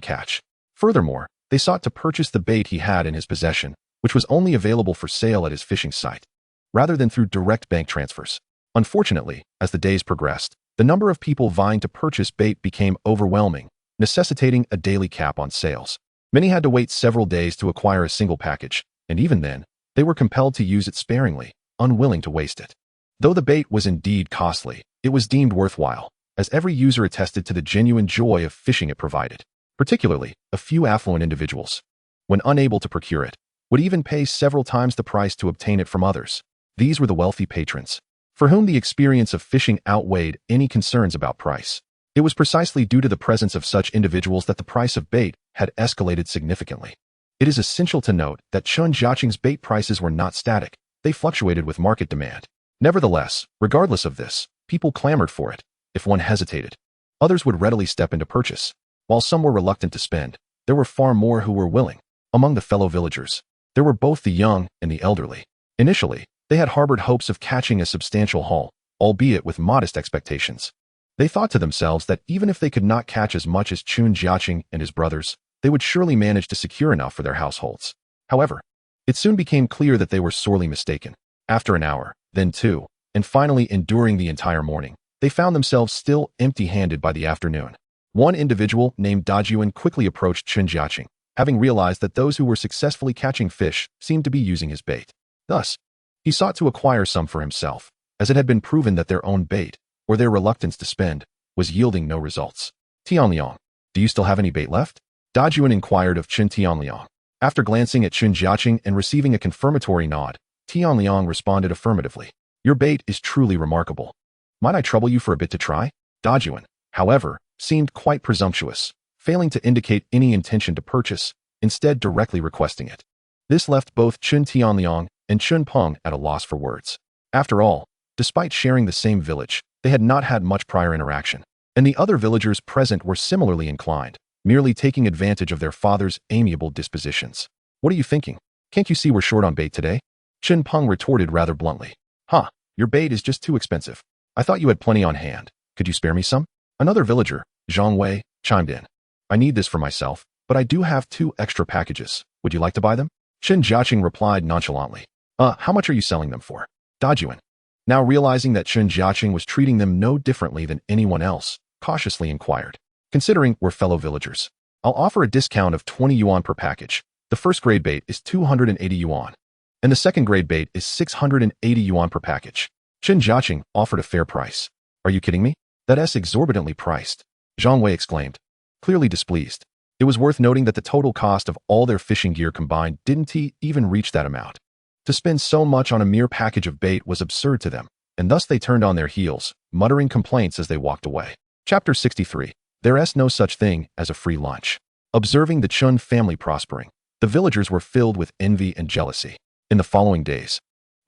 catch. Furthermore, they sought to purchase the bait he had in his possession, which was only available for sale at his fishing site, rather than through direct bank transfers. Unfortunately, as the days progressed, The number of people vying to purchase bait became overwhelming, necessitating a daily cap on sales. Many had to wait several days to acquire a single package, and even then, they were compelled to use it sparingly, unwilling to waste it. Though the bait was indeed costly, it was deemed worthwhile, as every user attested to the genuine joy of fishing it provided. Particularly, a few affluent individuals, when unable to procure it, would even pay several times the price to obtain it from others. These were the wealthy patrons, for whom the experience of fishing outweighed any concerns about price. It was precisely due to the presence of such individuals that the price of bait had escalated significantly. It is essential to note that Chen Jiacheng's bait prices were not static, they fluctuated with market demand. Nevertheless, regardless of this, people clamored for it. If one hesitated, others would readily step into purchase. While some were reluctant to spend, there were far more who were willing. Among the fellow villagers, there were both the young and the elderly. Initially, they had harbored hopes of catching a substantial haul, albeit with modest expectations. They thought to themselves that even if they could not catch as much as Chen Jiacheng and his brothers, they would surely manage to secure enough for their households. However, it soon became clear that they were sorely mistaken. After an hour, then two, and finally enduring the entire morning, they found themselves still empty-handed by the afternoon. One individual named Dajuan quickly approached Chen Jiacheng, having realized that those who were successfully catching fish seemed to be using his bait. Thus, he sought to acquire some for himself, as it had been proven that their own bait, or their reluctance to spend, was yielding no results. Tianliang, do you still have any bait left? Dajuan inquired of Chen Tianliang. After glancing at Chen Jiacheng and receiving a confirmatory nod, Tianliang responded affirmatively. Your bait is truly remarkable. Might I trouble you for a bit to try? Dajuan, however, seemed quite presumptuous, failing to indicate any intention to purchase, instead directly requesting it. This left both Chen Tianliang and Chen Peng at a loss for words. After all, despite sharing the same village, they had not had much prior interaction, and the other villagers present were similarly inclined, merely taking advantage of their father's amiable dispositions. What are you thinking? Can't you see we're short on bait today? Chen Peng retorted rather bluntly. Huh, your bait is just too expensive. I thought you had plenty on hand. Could you spare me some? Another villager, Zhang Wei, chimed in. I need this for myself, but I do have 2 extra packages. Would you like to buy them? Chen Jiacheng replied nonchalantly. How much are you selling them for? Dajuan, now realizing that Chen Jiacheng was treating them no differently than anyone else, cautiously inquired. Considering we're fellow villagers, I'll offer a discount of 20 yuan per package. The first grade bait is 280 yuan, and the second grade bait is 680 yuan per package. Chen Jiacheng offered a fair price. Are you kidding me? That's exorbitantly priced, Zhang Wei exclaimed, clearly displeased. It was worth noting that the total cost of all their fishing gear combined didn't even reach that amount. To spend so much on a mere package of bait was absurd to them, and thus they turned on their heels, muttering complaints as they walked away. Chapter 63. There's no such thing as a free lunch. Observing the Chen family prospering, the villagers were filled with envy and jealousy. In the following days,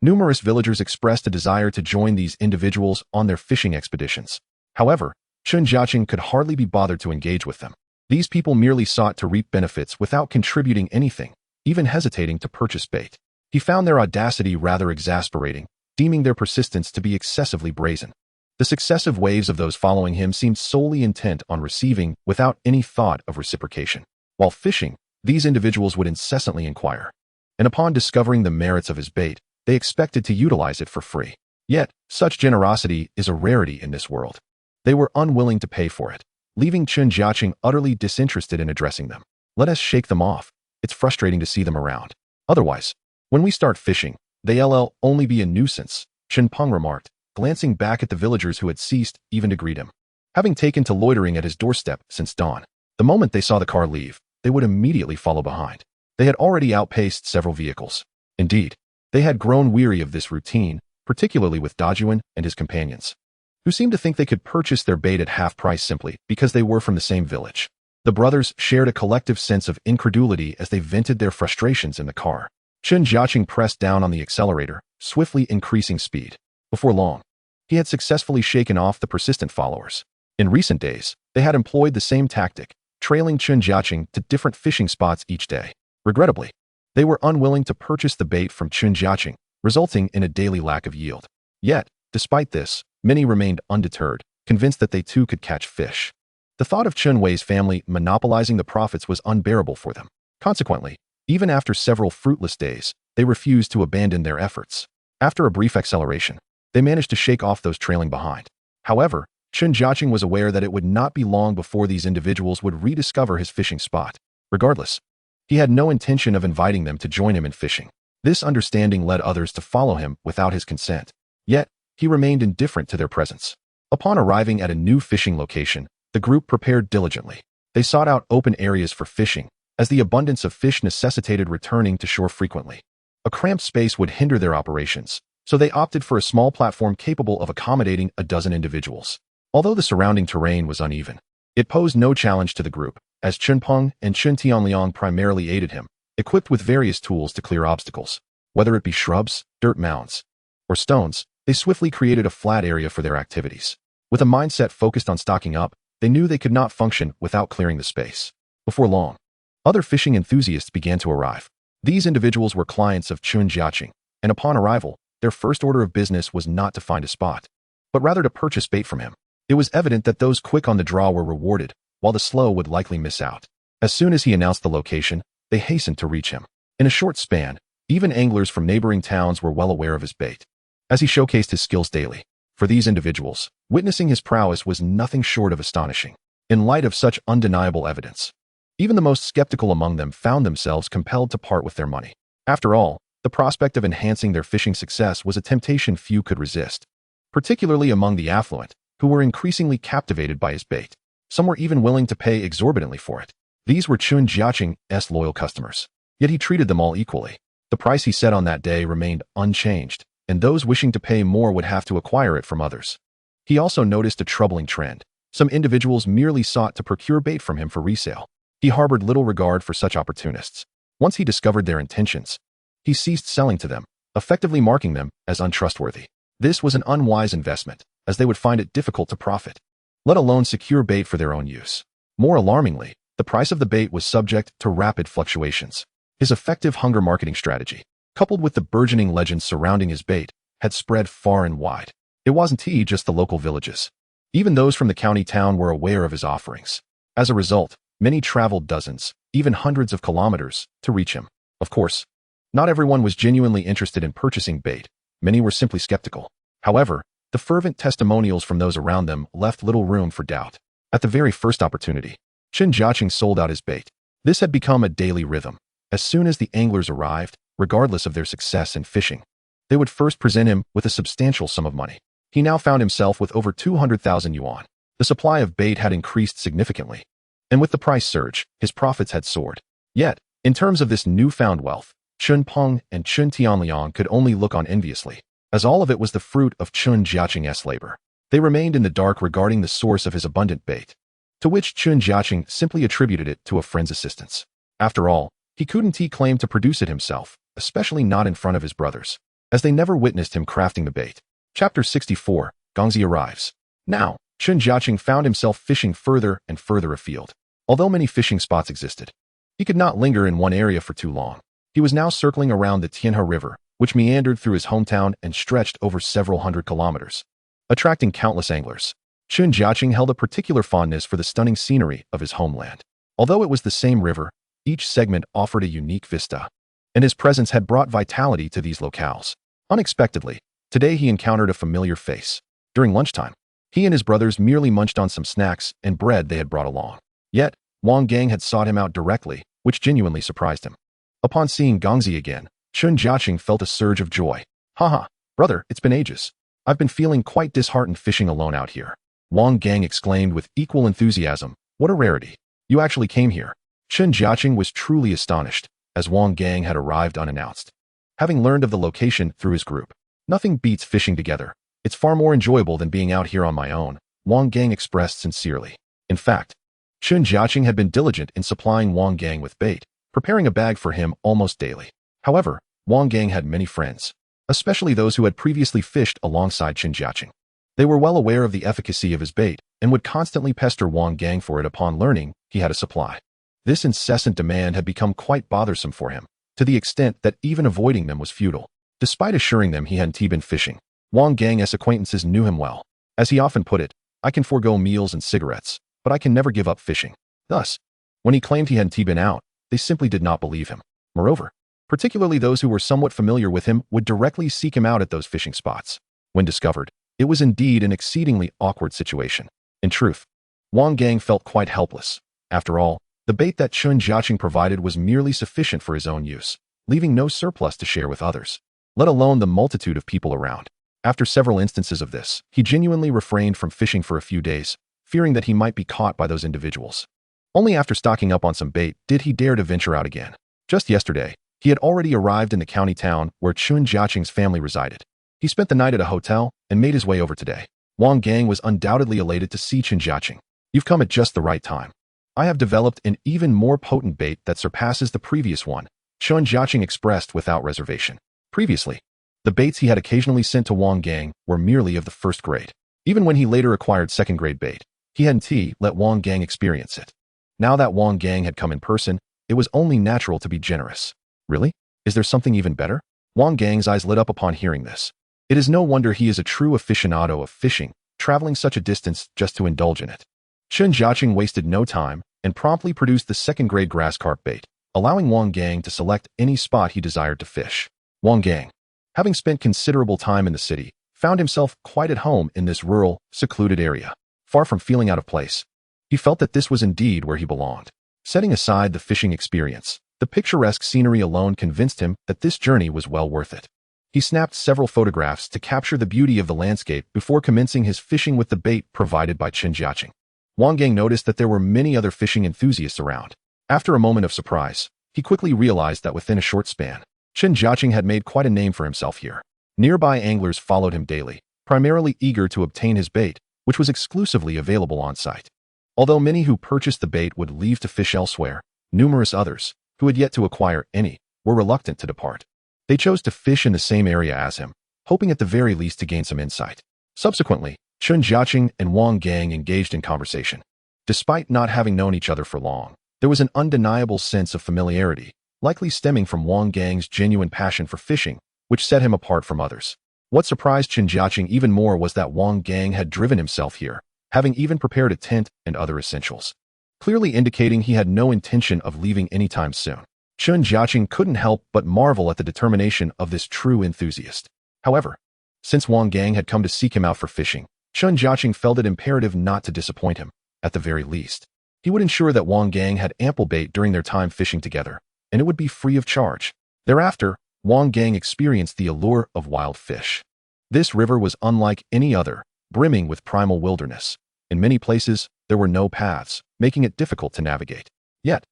numerous villagers expressed a desire to join these individuals on their fishing expeditions. However, Chen Jiacheng could hardly be bothered to engage with them. These people merely sought to reap benefits without contributing anything, even hesitating to purchase bait. He found their audacity rather exasperating, deeming their persistence to be excessively brazen. The successive waves of those following him seemed solely intent on receiving without any thought of reciprocation. While fishing, these individuals would incessantly inquire, and upon discovering the merits of his bait, they expected to utilize it for free. Yet, such generosity is a rarity in this world. They were unwilling to pay for it, leaving Chen Jiacheng utterly disinterested in addressing them. Let us shake them off. It's frustrating to see them around. Otherwise, when we start fishing, they'll only be a nuisance, Chen Peng remarked, glancing back at the villagers who had ceased even to greet him. Having taken to loitering at his doorstep since dawn, the moment they saw the car leave, they would immediately follow behind. They had already outpaced several vehicles. Indeed, they had grown weary of this routine, particularly with Dajuan and his companions, who seemed to think they could purchase their bait at half price simply because they were from the same village. The brothers shared a collective sense of incredulity as they vented their frustrations in the car. Chen Jiacheng pressed down on the accelerator, swiftly increasing speed. Before long, he had successfully shaken off the persistent followers. In recent days, they had employed the same tactic, trailing Chen Jiacheng to different fishing spots each day. Regrettably, they were unwilling to purchase the bait from Chen Jiacheng, resulting in a daily lack of yield. Yet, despite this, many remained undeterred, convinced that they too could catch fish. The thought of Chen Wei's family monopolizing the profits was unbearable for them. Consequently, even after several fruitless days, they refused to abandon their efforts. After a brief acceleration, they managed to shake off those trailing behind. However, Chen Jiacheng was aware that it would not be long before these individuals would rediscover his fishing spot. Regardless, he had no intention of inviting them to join him in fishing. This understanding led others to follow him without his consent. Yet, he remained indifferent to their presence. Upon arriving at a new fishing location, the group prepared diligently. They sought out open areas for fishing, as the abundance of fish necessitated returning to shore frequently. A cramped space would hinder their operations, so they opted for a small platform capable of accommodating a dozen individuals. Although the surrounding terrain was uneven, it posed no challenge to the group, as Chen Peng and Chen Tianliang primarily aided him, equipped with various tools to clear obstacles. Whether it be shrubs, dirt mounds, or stones, they swiftly created a flat area for their activities. With a mindset focused on stocking up, they knew they could not function without clearing the space. Before long, other fishing enthusiasts began to arrive. These individuals were clients of Chen Jiacheng, and upon arrival, their first order of business was not to find a spot, but rather to purchase bait from him. It was evident that those quick on the draw were rewarded, while the slow would likely miss out. As soon as he announced the location, they hastened to reach him. In a short span, even anglers from neighboring towns were well aware of his bait, as he showcased his skills daily. For these individuals, witnessing his prowess was nothing short of astonishing. In light of such undeniable evidence, even the most skeptical among them found themselves compelled to part with their money. After all, the prospect of enhancing their fishing success was a temptation few could resist, particularly among the affluent, who were increasingly captivated by his bait. Some were even willing to pay exorbitantly for it. These were Chen Jiacheng's loyal customers. Yet he treated them all equally. The price he set on that day remained unchanged, and those wishing to pay more would have to acquire it from others. He also noticed a troubling trend. Some individuals merely sought to procure bait from him for resale. He harbored little regard for such opportunists. Once he discovered their intentions, he ceased selling to them, effectively marking them as untrustworthy. This was an unwise investment, as they would find it difficult to profit, let alone secure bait for their own use. More alarmingly, the price of the bait was subject to rapid fluctuations. His effective hunger marketing strategy, coupled with the burgeoning legends surrounding his bait, had spread far and wide. It wasn't just the local villages. Even those from the county town were aware of his offerings. As a result, many traveled dozens, even hundreds of kilometers, to reach him. Of course, not everyone was genuinely interested in purchasing bait. Many were simply skeptical. However, the fervent testimonials from those around them left little room for doubt. At the very first opportunity, Chen Jiacheng sold out his bait. This had become a daily rhythm. As soon as the anglers arrived, regardless of their success in fishing, they would first present him with a substantial sum of money. He now found himself with over 200,000 yuan. The supply of bait had increased significantly, and with the price surge, his profits had soared. Yet, in terms of this newfound wealth, Chen Peng and Chen Tianliang could only look on enviously, as all of it was the fruit of Chen Jiacheng's labor. They remained in the dark regarding the source of his abundant bait, to which Chen Jiacheng simply attributed it to a friend's assistance. After all, he couldn't claim to produce it himself, especially not in front of his brothers, as they never witnessed him crafting the bait. Chapter 64, Gongzi arrives. Now, Chen Jiacheng found himself fishing further and further afield. Although many fishing spots existed, he could not linger in one area for too long. He was now circling around the Tianhe River, which meandered through his hometown and stretched over several hundred kilometers, attracting countless anglers. Chen Jiacheng held a particular fondness for the stunning scenery of his homeland. Although it was the same river, each segment offered a unique vista, and his presence had brought vitality to these locales. Unexpectedly, today he encountered a familiar face. During lunchtime, he and his brothers merely munched on some snacks and bread they had brought along. Yet, Wang Gang had sought him out directly, which genuinely surprised him. Upon seeing Gongzi again, Chen Jiacheng felt a surge of joy. Haha, brother, it's been ages. I've been feeling quite disheartened fishing alone out here. Wang Gang exclaimed with equal enthusiasm. What a rarity. You actually came here. Chen Jiacheng was truly astonished, as Wang Gang had arrived unannounced. Having learned of the location through his group, nothing beats fishing together. It's far more enjoyable than being out here on my own, Wang Gang expressed sincerely. In fact, Chen Jiacheng had been diligent in supplying Wang Gang with bait, preparing a bag for him almost daily. However, Wang Gang had many friends, especially those who had previously fished alongside Chen Jiacheng. They were well aware of the efficacy of his bait and would constantly pester Wang Gang for it upon learning he had a supply. This incessant demand had become quite bothersome for him, to the extent that even avoiding them was futile. Despite assuring them he hadn't been fishing, Wang Gang's acquaintances knew him well. As he often put it, I can forego meals and cigarettes, but I can never give up fishing. Thus, when he claimed he hadn't been out, they simply did not believe him. Moreover, particularly those who were somewhat familiar with him would directly seek him out at those fishing spots. When discovered, It was indeed an exceedingly awkward situation. In truth, Wang Gang felt quite helpless. After all, the bait that Chen Jiacheng provided was merely sufficient for his own use, leaving no surplus to share with others, let alone the multitude of people around. After several instances of this, he genuinely refrained from fishing for a few days, fearing that he might be caught by those individuals. Only after stocking up on some bait did he dare to venture out again. Just yesterday, he had already arrived in the county town where Chen Jiacheng's family resided. He spent the night at a hotel and made his way over today. Wang Gang was undoubtedly elated to see Chen Jiacheng. You've come at just the right time. I have developed an even more potent bait that surpasses the previous one, Chen Jiacheng expressed without reservation. Previously, the baits he had occasionally sent to Wang Gang were merely of the first grade. Even when he later acquired second-grade bait, he hadn't let Wang Gang experience it. Now that Wang Gang had come in person, it was only natural to be generous. Really? Is there something even better? Wang Gang's eyes lit up upon hearing this. It is no wonder he is a true aficionado of fishing, traveling such a distance just to indulge in it. Chen Jiacheng wasted no time and promptly produced the second-grade grass carp bait, allowing Wang Gang to select any spot he desired to fish. Wang Gang, having spent considerable time in the city, found himself quite at home in this rural, secluded area. Far from feeling out of place, he felt that this was indeed where he belonged. Setting aside the fishing experience, the picturesque scenery alone convinced him that this journey was well worth it. He snapped several photographs to capture the beauty of the landscape before commencing his fishing with the bait provided by Chen Jiacheng. Wang Gang noticed that there were many other fishing enthusiasts around. After a moment of surprise, he quickly realized that within a short span, Chen Jiacheng had made quite a name for himself here. Nearby anglers followed him daily, primarily eager to obtain his bait, which was exclusively available on site. Although many who purchased the bait would leave to fish elsewhere, numerous others, who had yet to acquire any, were reluctant to depart. They chose to fish in the same area as him, hoping at the very least to gain some insight. Subsequently, Chen Jiacheng and Wang Gang engaged in conversation. Despite not having known each other for long, there was an undeniable sense of familiarity, likely stemming from Wang Gang's genuine passion for fishing, which set him apart from others. What surprised Chen Jiacheng even more was that Wang Gang had driven himself here, having even prepared a tent and other essentials, clearly indicating he had no intention of leaving anytime soon. Chen Jiacheng couldn't help but marvel at the determination of this true enthusiast. However, since Wang Gang had come to seek him out for fishing, Chen Jiacheng felt it imperative not to disappoint him. At the very least, he would ensure that Wang Gang had ample bait during their time fishing together, and it would be free of charge. Thereafter, Wang Gang experienced the allure of wild fish. This river was unlike any other, brimming with primal wilderness. In many places, there were no paths, making it difficult to navigate. Yet,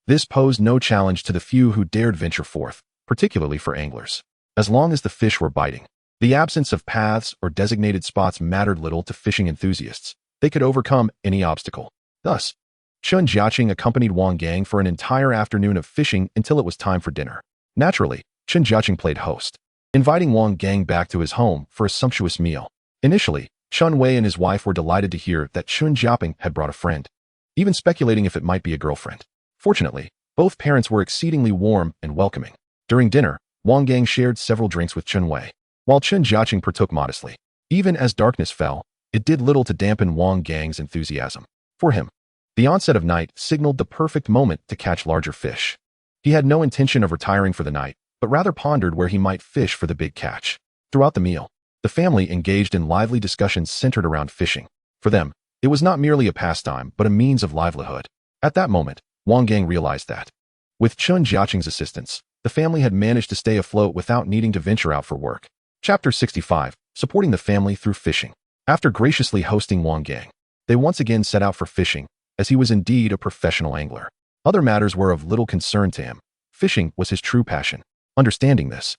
this posed no challenge to the few who dared venture forth, particularly for anglers. As long as the fish were biting, the absence of paths or designated spots mattered little to fishing enthusiasts. They could overcome any obstacle. Thus, Chen Jiacheng accompanied Wang Gang for an entire afternoon of fishing until it was time for dinner. Naturally, Chen Jiacheng played host, inviting Wang Gang back to his home for a sumptuous meal. Initially, Chen Wei and his wife were delighted to hear that Chen Jiacheng had brought a friend, even speculating if it might be a girlfriend. Fortunately, both parents were exceedingly warm and welcoming. During dinner, Wang Gang shared several drinks with Chen Wei, while Chen Jiacheng partook modestly. Even as darkness fell, it did little to dampen Wang Gang's enthusiasm. For him, the onset of night signaled the perfect moment to catch larger fish. He had no intention of retiring for the night, but rather pondered where he might fish for the big catch. Throughout the meal, the family engaged in lively discussions centered around fishing. For them, it was not merely a pastime, but a means of livelihood. At that moment, Wang Gang realized that, with Chen Jiacheng's assistance, the family had managed to stay afloat without needing to venture out for work. Chapter 65, Supporting the Family Through Fishing. After graciously hosting Wang Gang, they once again set out for fishing, as he was indeed a professional angler. Other matters were of little concern to him. Fishing was his true passion. Understanding this,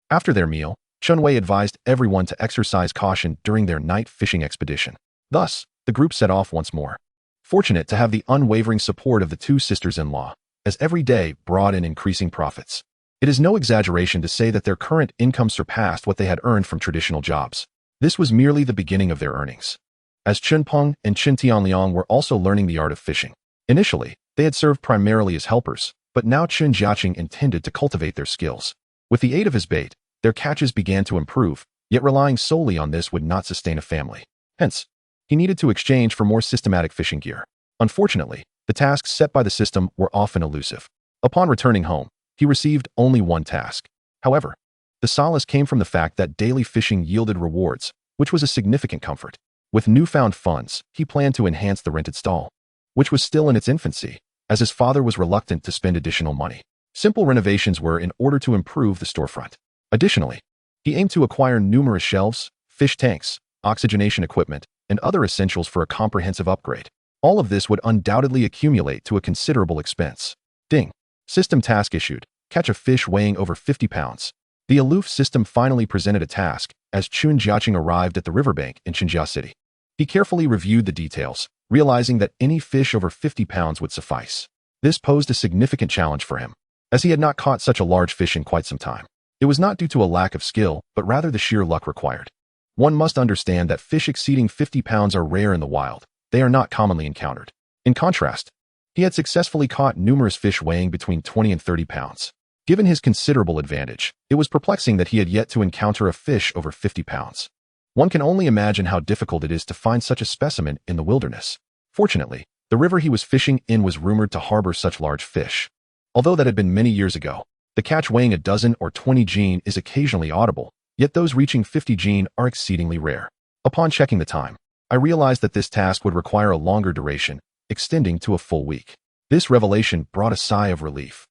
after their meal, Chen Wei advised everyone to exercise caution during their night fishing expedition. Thus, the group set off once more, fortunate to have the unwavering support of the two sisters-in-law, as every day brought in increasing profits. It is no exaggeration to say that their current income surpassed what they had earned from traditional jobs. This was merely the beginning of their earnings, as Chen Peng and Chen Tianliang were also learning the art of fishing. Initially, they had served primarily as helpers, but now Chen Jiacheng intended to cultivate their skills. With the aid of his bait, their catches began to improve, yet relying solely on this would not sustain a family. Hence, he needed to exchange for more systematic fishing gear. Unfortunately, the tasks set by the system were often elusive. Upon returning home, he received only one task. However, the solace came from the fact that daily fishing yielded rewards, which was a significant comfort. With newfound funds, he planned to enhance the rented stall, which was still in its infancy, as his father was reluctant to spend additional money. Simple renovations were in order to improve the storefront. Additionally, he aimed to acquire numerous shelves, fish tanks, oxygenation equipment, and other essentials for a comprehensive upgrade. All of this would undoubtedly accumulate to a considerable expense. Ding. System task issued. Catch a fish weighing over 50 pounds. The aloof system finally presented a task as Chen Jiacheng arrived at the riverbank in Xinjia City. He carefully reviewed the details, realizing that any fish over 50 pounds would suffice. This posed a significant challenge for him, as he had not caught such a large fish in quite some time. It was not due to a lack of skill, but rather the sheer luck required. One must understand that fish exceeding 50 pounds are rare in the wild. They are not commonly encountered. In contrast, he had successfully caught numerous fish weighing between 20 and 30 pounds. Given his considerable advantage, it was perplexing that he had yet to encounter a fish over 50 pounds. One can only imagine how difficult it is to find such a specimen in the wilderness. Fortunately, the river he was fishing in was rumored to harbor such large fish. Although that had been many years ago, the catch weighing a dozen or 20 jin is occasionally audible, yet those reaching 50 jin are exceedingly rare. Upon checking the time, I realized that this task would require a longer duration, extending to a full week. This revelation brought a sigh of relief.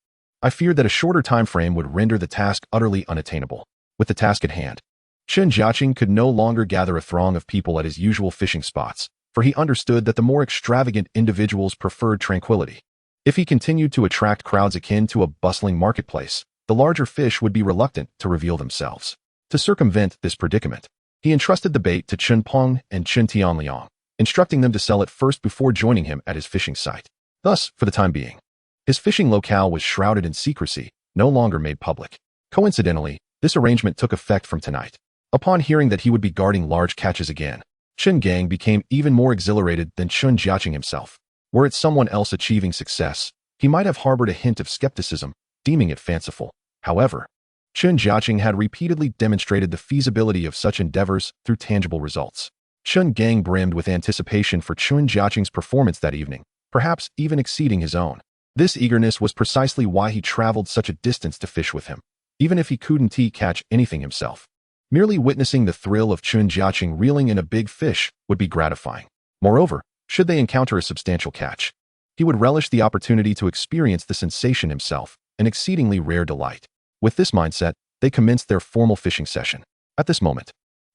I feared that a shorter time frame would render the task utterly unattainable. With the task at hand, Chen Jiacheng could no longer gather a throng of people at his usual fishing spots, for he understood that the more extravagant individuals preferred tranquility. If he continued to attract crowds akin to a bustling marketplace, the larger fish would be reluctant to reveal themselves. To circumvent this predicament, he entrusted the bait to Chen Peng and Chen Tianliang, instructing them to sell it first before joining him at his fishing site. Thus, for the time being, his fishing locale was shrouded in secrecy, no longer made public. Coincidentally, this arrangement took effect from tonight. Upon hearing that he would be guarding large catches again, Chen Gang became even more exhilarated than Chen Jiacheng himself. Were it someone else achieving success, he might have harbored a hint of skepticism, deeming it fanciful. However, Chen Jiacheng had repeatedly demonstrated the feasibility of such endeavors through tangible results. Chen Gang brimmed with anticipation for Chen Jiacheng's performance that evening, perhaps even exceeding his own. This eagerness was precisely why he traveled such a distance to fish with him, even if he couldn't catch anything himself. Merely witnessing the thrill of Chen Jiacheng reeling in a big fish would be gratifying. Moreover, should they encounter a substantial catch, he would relish the opportunity to experience the sensation himself, an exceedingly rare delight. With this mindset, they commenced their formal fishing session. At this moment,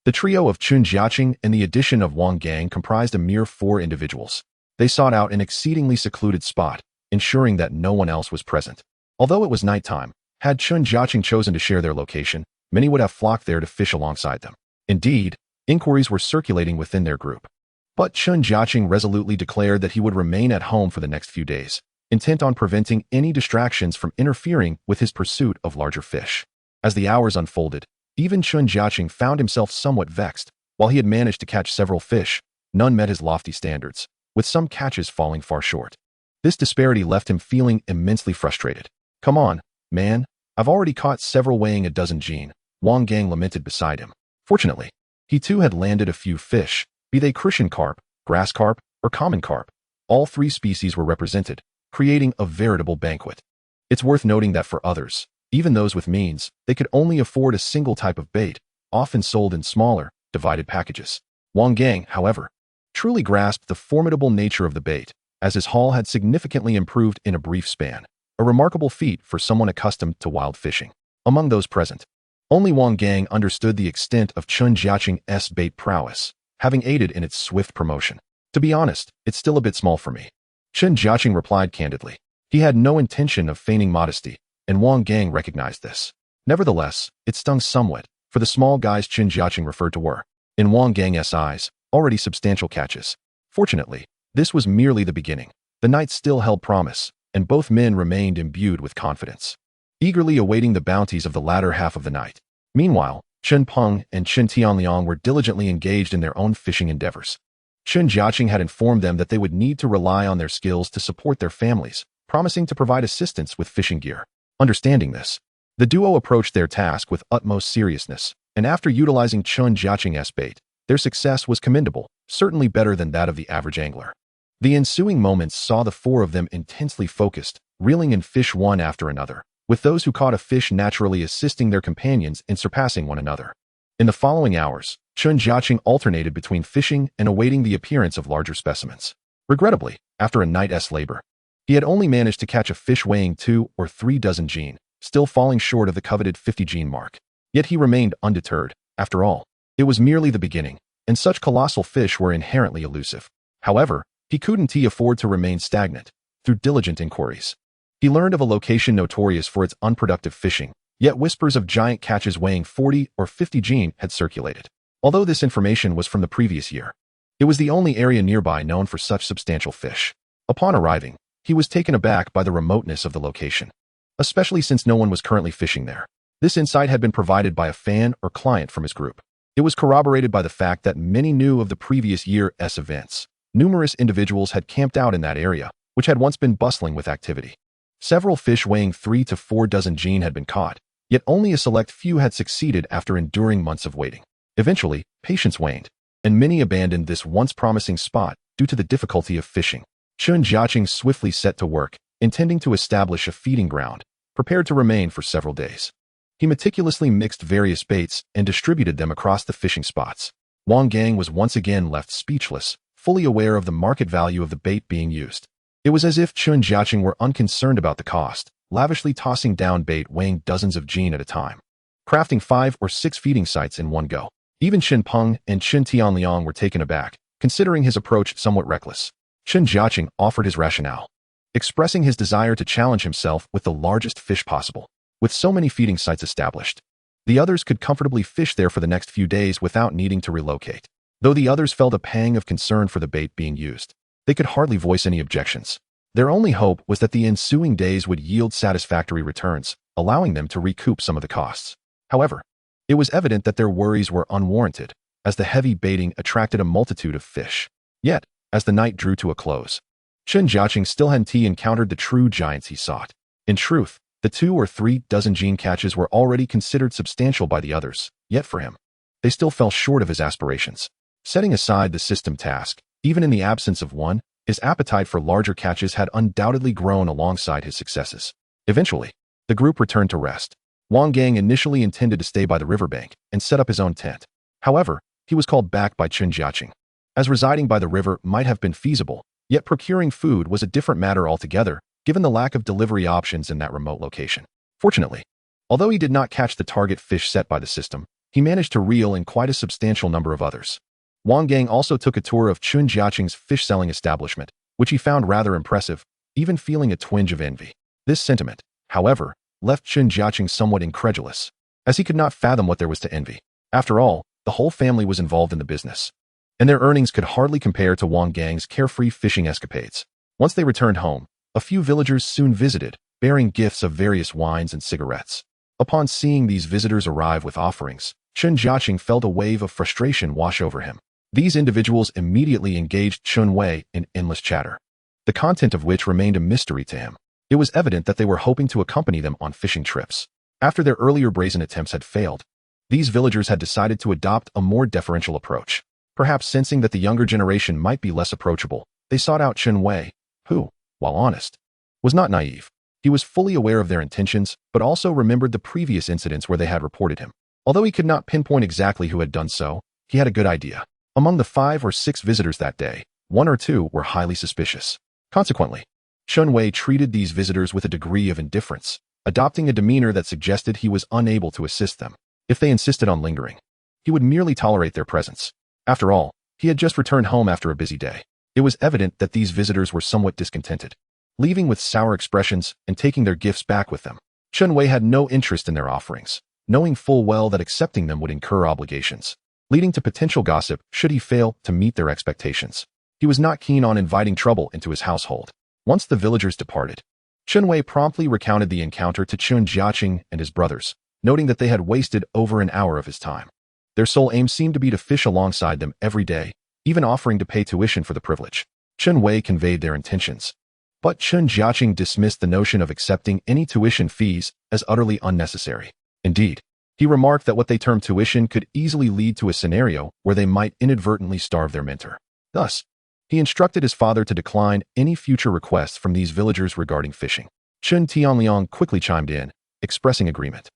the trio of Chen Jiacheng and the addition of Wang Gang comprised a mere 4 individuals. They sought out an exceedingly secluded spot, ensuring that no one else was present. Although it was nighttime, had Chen Jiacheng chosen to share their location, many would have flocked there to fish alongside them. Indeed, inquiries were circulating within their group. But Chen Jiacheng resolutely declared that he would remain at home for the next few days, intent on preventing any distractions from interfering with his pursuit of larger fish. As the hours unfolded, even Chen Jiacheng found himself somewhat vexed. While he had managed to catch several fish, none met his lofty standards, with some catches falling far short. This disparity left him feeling immensely frustrated. "Come on, man, I've already caught several weighing a dozen jin," Wang Gang lamented beside him. Fortunately, he too had landed a few fish, be they crucian carp, grass carp, or common carp. All 3 species were represented, creating a veritable banquet. It's worth noting that for others, even those with means, they could only afford a single type of bait, often sold in smaller, divided packages. Wang Gang, however, truly grasped the formidable nature of the bait, as his haul had significantly improved in a brief span, a remarkable feat for someone accustomed to wild fishing. Among those present, only Wang Gang understood the extent of Chen Jiacheng's bait prowess, having aided in its swift promotion. "To be honest, it's still a bit small for me," Chen Jiacheng replied candidly. He had no intention of feigning modesty, and Wang Gang recognized this. Nevertheless, it stung somewhat, for the small guys Chen Jiacheng referred to were, in Wang Gang's eyes, already substantial catches. Fortunately, this was merely the beginning. The night still held promise, and both men remained imbued with confidence, eagerly awaiting the bounties of the latter half of the night. Meanwhile, Chen Peng and Chen Tianliang were diligently engaged in their own fishing endeavors. Chen Jiacheng had informed them that they would need to rely on their skills to support their families, promising to provide assistance with fishing gear. Understanding this, the duo approached their task with utmost seriousness, and after utilizing Chen Jiacheng's bait, their success was commendable, certainly better than that of the average angler. The ensuing moments saw the 4 of them intensely focused, reeling in fish one after another, with those who caught a fish naturally assisting their companions in surpassing one another. In the following hours, Chen Jiacheng alternated between fishing and awaiting the appearance of larger specimens. Regrettably, after a night's labor, he had only managed to catch a fish weighing 2 or 3 dozen gene, still falling short of the coveted 50 gene mark. Yet he remained undeterred. After all, it was merely the beginning, and such colossal fish were inherently elusive. However, he couldn't afford to remain stagnant. Through diligent inquiries, he learned of a location notorious for its unproductive fishing, yet whispers of giant catches weighing 40 or 50 gene had circulated. Although this information was from the previous year, it was the only area nearby known for such substantial fish. Upon arriving, he was taken aback by the remoteness of the location, especially since no one was currently fishing there. This insight had been provided by a fan or client from his group. It was corroborated by the fact that many knew of the previous year's events. Numerous individuals had camped out in that area, which had once been bustling with activity. Several fish weighing 3 to 4 dozen gene had been caught, yet only a select few had succeeded after enduring months of waiting. Eventually, patience waned, and many abandoned this once promising spot due to the difficulty of fishing. Chen Jiacheng swiftly set to work, intending to establish a feeding ground, prepared to remain for several days. He meticulously mixed various baits and distributed them across the fishing spots. Wang Gang was once again left speechless, fully aware of the market value of the bait being used. It was as if Chen Jiacheng were unconcerned about the cost, lavishly tossing down bait weighing dozens of gene at a time, crafting 5 or 6 feeding sites in one go. Even Chen Peng and Chen Tianliang were taken aback, considering his approach somewhat reckless. Chen Jiacheng offered his rationale, expressing his desire to challenge himself with the largest fish possible. With so many feeding sites established, the others could comfortably fish there for the next few days without needing to relocate. Though the others felt a pang of concern for the bait being used, they could hardly voice any objections. Their only hope was that the ensuing days would yield satisfactory returns, allowing them to recoup some of the costs. However, it was evident that their worries were unwarranted, as the heavy baiting attracted a multitude of fish. Yet, as the night drew to a close, Chen Jiacheng still hadn't encountered the true giants he sought. In truth, the 2 or 3 dozen gene catches were already considered substantial by the others, yet for him, they still fell short of his aspirations. Setting aside the system task, even in the absence of one, his appetite for larger catches had undoubtedly grown alongside his successes. Eventually, the group returned to rest. Wang Gang initially intended to stay by the riverbank and set up his own tent. However, he was called back by Chen Jiacheng, as residing by the river might have been feasible, yet procuring food was a different matter altogether, given the lack of delivery options in that remote location. Fortunately, although he did not catch the target fish set by the system, he managed to reel in quite a substantial number of others. Wang Gang also took a tour of Chen Jiacheng's fish-selling establishment, which he found rather impressive, even feeling a twinge of envy. This sentiment, however, left Chen Jiacheng somewhat incredulous, as he could not fathom what there was to envy. After all, the whole family was involved in the business, and their earnings could hardly compare to Wang Gang's carefree fishing escapades. Once they returned home, a few villagers soon visited, bearing gifts of various wines and cigarettes. Upon seeing these visitors arrive with offerings, Chen Jiacheng felt a wave of frustration wash over him. These individuals immediately engaged Chen Wei in endless chatter, the content of which remained a mystery to him. It was evident that they were hoping to accompany them on fishing trips. After their earlier brazen attempts had failed, these villagers had decided to adopt a more deferential approach. Perhaps sensing that the younger generation might be less approachable, they sought out Chen Wei, who, while honest, was not naive. He was fully aware of their intentions, but also remembered the previous incidents where they had reported him. Although he could not pinpoint exactly who had done so, he had a good idea. Among the 5 or 6 visitors that day, 1 or 2 were highly suspicious. Consequently, Chen Wei treated these visitors with a degree of indifference, adopting a demeanor that suggested he was unable to assist them. If they insisted on lingering, he would merely tolerate their presence. After all, he had just returned home after a busy day. It was evident that these visitors were somewhat discontented, leaving with sour expressions and taking their gifts back with them. Chen Wei had no interest in their offerings, knowing full well that accepting them would incur obligations, leading to potential gossip should he fail to meet their expectations. He was not keen on inviting trouble into his household. Once the villagers departed, Chen Wei promptly recounted the encounter to Chen Jiacheng and his brothers, noting that they had wasted over an hour of his time. Their sole aim seemed to be to fish alongside them every day, even offering to pay tuition for the privilege. Chen Wei conveyed their intentions, but Chen Jiacheng dismissed the notion of accepting any tuition fees as utterly unnecessary. Indeed, he remarked that what they termed tuition could easily lead to a scenario where they might inadvertently starve their mentor. Thus, he instructed his father to decline any future requests from these villagers regarding fishing. Chen Tianliang quickly chimed in, expressing agreement.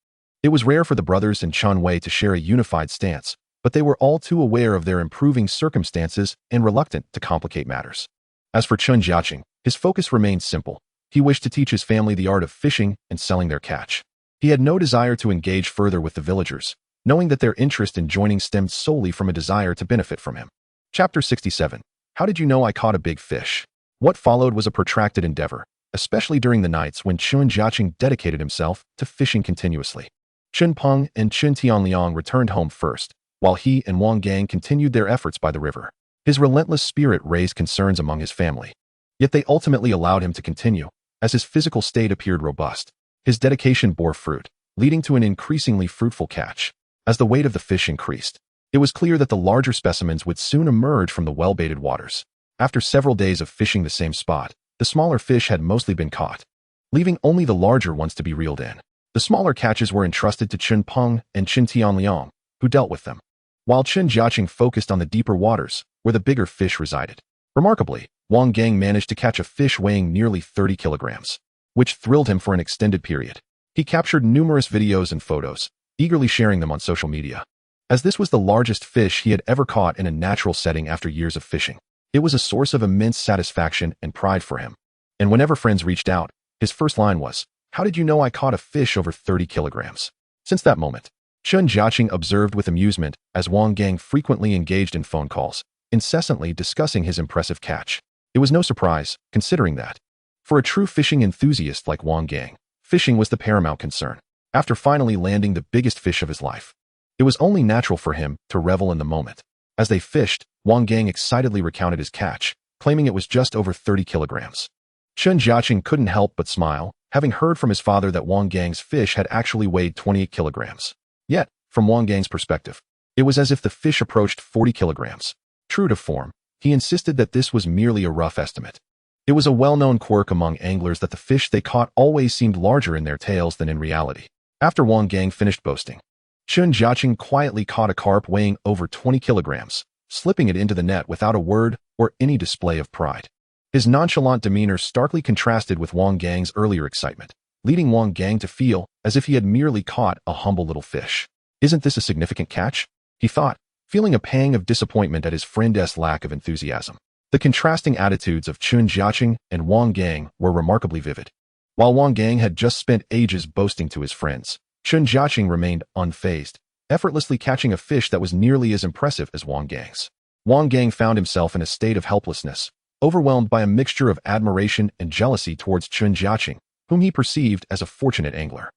It was rare for the brothers and Chen Wei to share a unified stance, but they were all too aware of their improving circumstances and reluctant to complicate matters. As for Chen Jiacheng, his focus remained simple. He wished to teach his family the art of fishing and selling their catch. He had no desire to engage further with the villagers, knowing that their interest in joining stemmed solely from a desire to benefit from him. Chapter 67. How did you know I caught a big fish? What followed was a protracted endeavor, especially during the nights when Chen Jiacheng dedicated himself to fishing continuously. Chen Peng and Chen Tianliang returned home first, while he and Wang Gang continued their efforts by the river. His relentless spirit raised concerns among his family. Yet they ultimately allowed him to continue, as his physical state appeared robust. His dedication bore fruit, leading to an increasingly fruitful catch. As the weight of the fish increased, it was clear that the larger specimens would soon emerge from the well-baited waters. After several days of fishing the same spot, the smaller fish had mostly been caught, leaving only the larger ones to be reeled in. The smaller catches were entrusted to Chen Peng and Chen Tianliang, who dealt with them, while Chen Jiacheng focused on the deeper waters, where the bigger fish resided. Remarkably, Wang Gang managed to catch a fish weighing nearly 30 kilograms, which thrilled him for an extended period. He captured numerous videos and photos, eagerly sharing them on social media. As this was the largest fish he had ever caught in a natural setting after years of fishing, it was a source of immense satisfaction and pride for him. And whenever friends reached out, his first line was, "How did you know I caught a fish over 30 kilograms?" Since that moment, Chen Jiacheng observed with amusement as Wang Gang frequently engaged in phone calls, incessantly discussing his impressive catch. It was no surprise, considering that, for a true fishing enthusiast like Wang Gang, fishing was the paramount concern. After finally landing the biggest fish of his life, it was only natural for him to revel in the moment. As they fished, Wang Gang excitedly recounted his catch, claiming it was just over 30 kilograms. Chen Jiacheng couldn't help but smile, having heard from his father that Wang Gang's fish had actually weighed 28 kilograms. Yet, from Wang Gang's perspective, it was as if the fish approached 40 kilograms. True to form, he insisted that this was merely a rough estimate. It was a well-known quirk among anglers that the fish they caught always seemed larger in their tails than in reality. After Wang Gang finished boasting, Chen Jiacheng quietly caught a carp weighing over 20 kilograms, slipping it into the net without a word or any display of pride. His nonchalant demeanor starkly contrasted with Wang Gang's earlier excitement, leading Wang Gang to feel as if he had merely caught a humble little fish. "Isn't this a significant catch?" he thought, feeling a pang of disappointment at his friend's lack of enthusiasm. The contrasting attitudes of Chen Jiacheng and Wang Gang were remarkably vivid. While Wang Gang had just spent ages boasting to his friends, Chen Jiacheng remained unfazed, effortlessly catching a fish that was nearly as impressive as Wang Gang's. Wang Gang found himself in a state of helplessness, overwhelmed by a mixture of admiration and jealousy towards Chen Jiacheng, whom he perceived as a fortunate angler.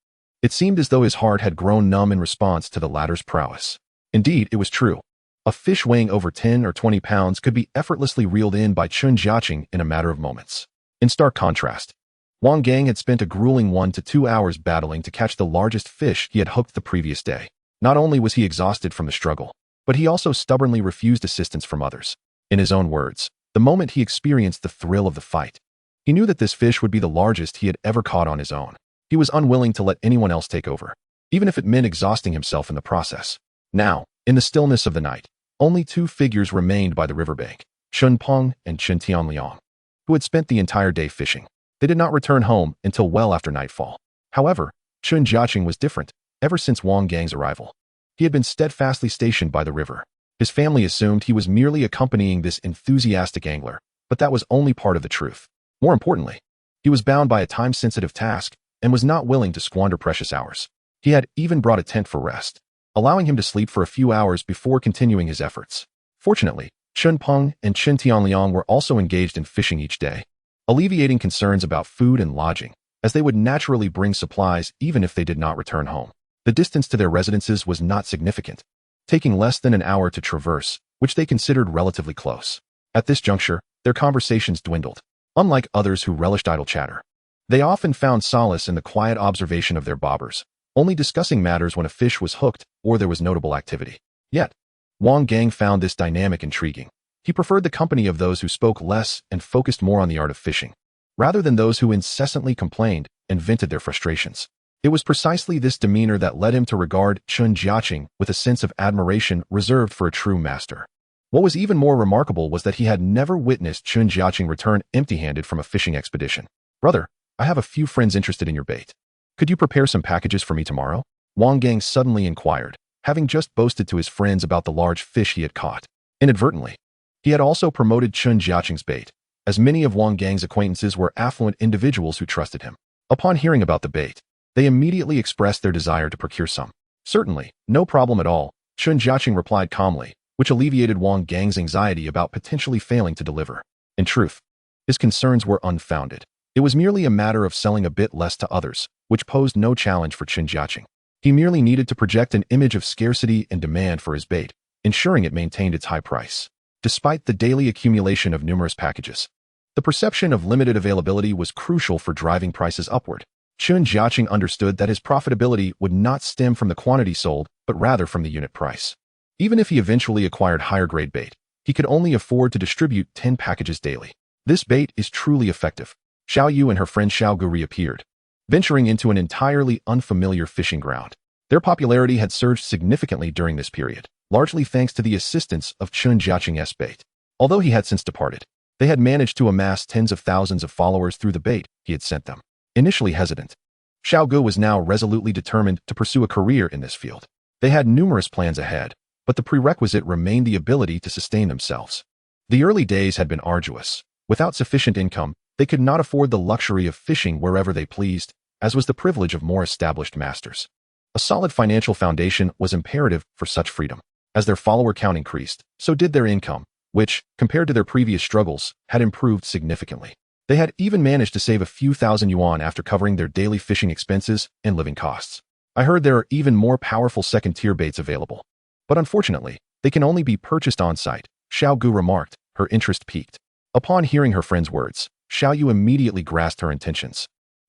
It seemed as though his heart had grown numb in response to the latter's prowess. Indeed, it was true. A fish weighing over 10 or 20 pounds could be effortlessly reeled in by Chen Jiacheng in a matter of moments. In stark contrast, Wang Gang had spent a grueling 1 to 2 hours battling to catch the largest fish he had hooked the previous day. Not only was he exhausted from the struggle, but he also stubbornly refused assistance from others. In his own words, the moment he experienced the thrill of the fight, he knew that this fish would be the largest he had ever caught on his own. He was unwilling to let anyone else take over, even if it meant exhausting himself in the process. Now, in the stillness of the night, only two figures remained by the riverbank, Chen Peng and Chen Tianliang, who had spent the entire day fishing. They did not return home until well after nightfall. However, Chen Jiacheng was different. Ever since Wang Gang's arrival, he had been steadfastly stationed by the river. His family assumed he was merely accompanying this enthusiastic angler, but that was only part of the truth. More importantly, he was bound by a time-sensitive task and was not willing to squander precious hours. He had even brought a tent for rest, allowing him to sleep for a few hours before continuing his efforts. Fortunately, Chen Peng and Chen Tianliang were also engaged in fishing each day, alleviating concerns about food and lodging, as they would naturally bring supplies even if they did not return home. The distance to their residences was not significant, taking less than an hour to traverse, which they considered relatively close. At this juncture, their conversations dwindled. Unlike others who relished idle chatter, they often found solace in the quiet observation of their bobbers, only discussing matters when a fish was hooked or there was notable activity. Yet, Wang Gang found this dynamic intriguing. He preferred the company of those who spoke less and focused more on the art of fishing, rather than those who incessantly complained and vented their frustrations. It was precisely this demeanor that led him to regard Chen Jiacheng with a sense of admiration reserved for a true master. What was even more remarkable was that he had never witnessed Chen Jiacheng return empty-handed from a fishing expedition. "Brother, I have a few friends interested in your bait. Could you prepare some packages for me tomorrow?" Wang Gang suddenly inquired, having just boasted to his friends about the large fish he had caught. Inadvertently, he had also promoted Chen Jiacheng's bait, as many of Wang Gang's acquaintances were affluent individuals who trusted him. Upon hearing about the bait, they immediately expressed their desire to procure some. Certainly, no problem at all, Chen Jiacheng replied calmly, which alleviated Wang Gang's anxiety about potentially failing to deliver. In truth, his concerns were unfounded. It was merely a matter of selling a bit less to others, which posed no challenge for Chen Jiacheng. He merely needed to project an image of scarcity and demand for his bait, ensuring it maintained its high price. Despite the daily accumulation of numerous packages, the perception of limited availability was crucial for driving prices upward. Chen Jiacheng understood that his profitability would not stem from the quantity sold, but rather from the unit price. Even if he eventually acquired higher-grade bait, he could only afford to distribute 10 packages daily. This bait is truly effective. Xiao Yu and her friend Xiao Gu reappeared, venturing into an entirely unfamiliar fishing ground. Their popularity had surged significantly during this period, largely thanks to the assistance of Chen Jiacheng's bait. Although he had since departed, they had managed to amass tens of thousands of followers through the bait he had sent them. Initially hesitant, Xiao Gu was now resolutely determined to pursue a career in this field. They had numerous plans ahead, but the prerequisite remained the ability to sustain themselves. The early days had been arduous. Without sufficient income, they could not afford the luxury of fishing wherever they pleased, as was the privilege of more established masters. A solid financial foundation was imperative for such freedom. As their follower count increased, so did their income, which, compared to their previous struggles, had improved significantly. They had even managed to save a few thousand yuan after covering their daily fishing expenses and living costs. I heard there are even more powerful second-tier baits available. But unfortunately, they can only be purchased on-site, Xiao Gu remarked, her interest piqued. Upon hearing her friend's words, Xiao Yu immediately grasped her intentions.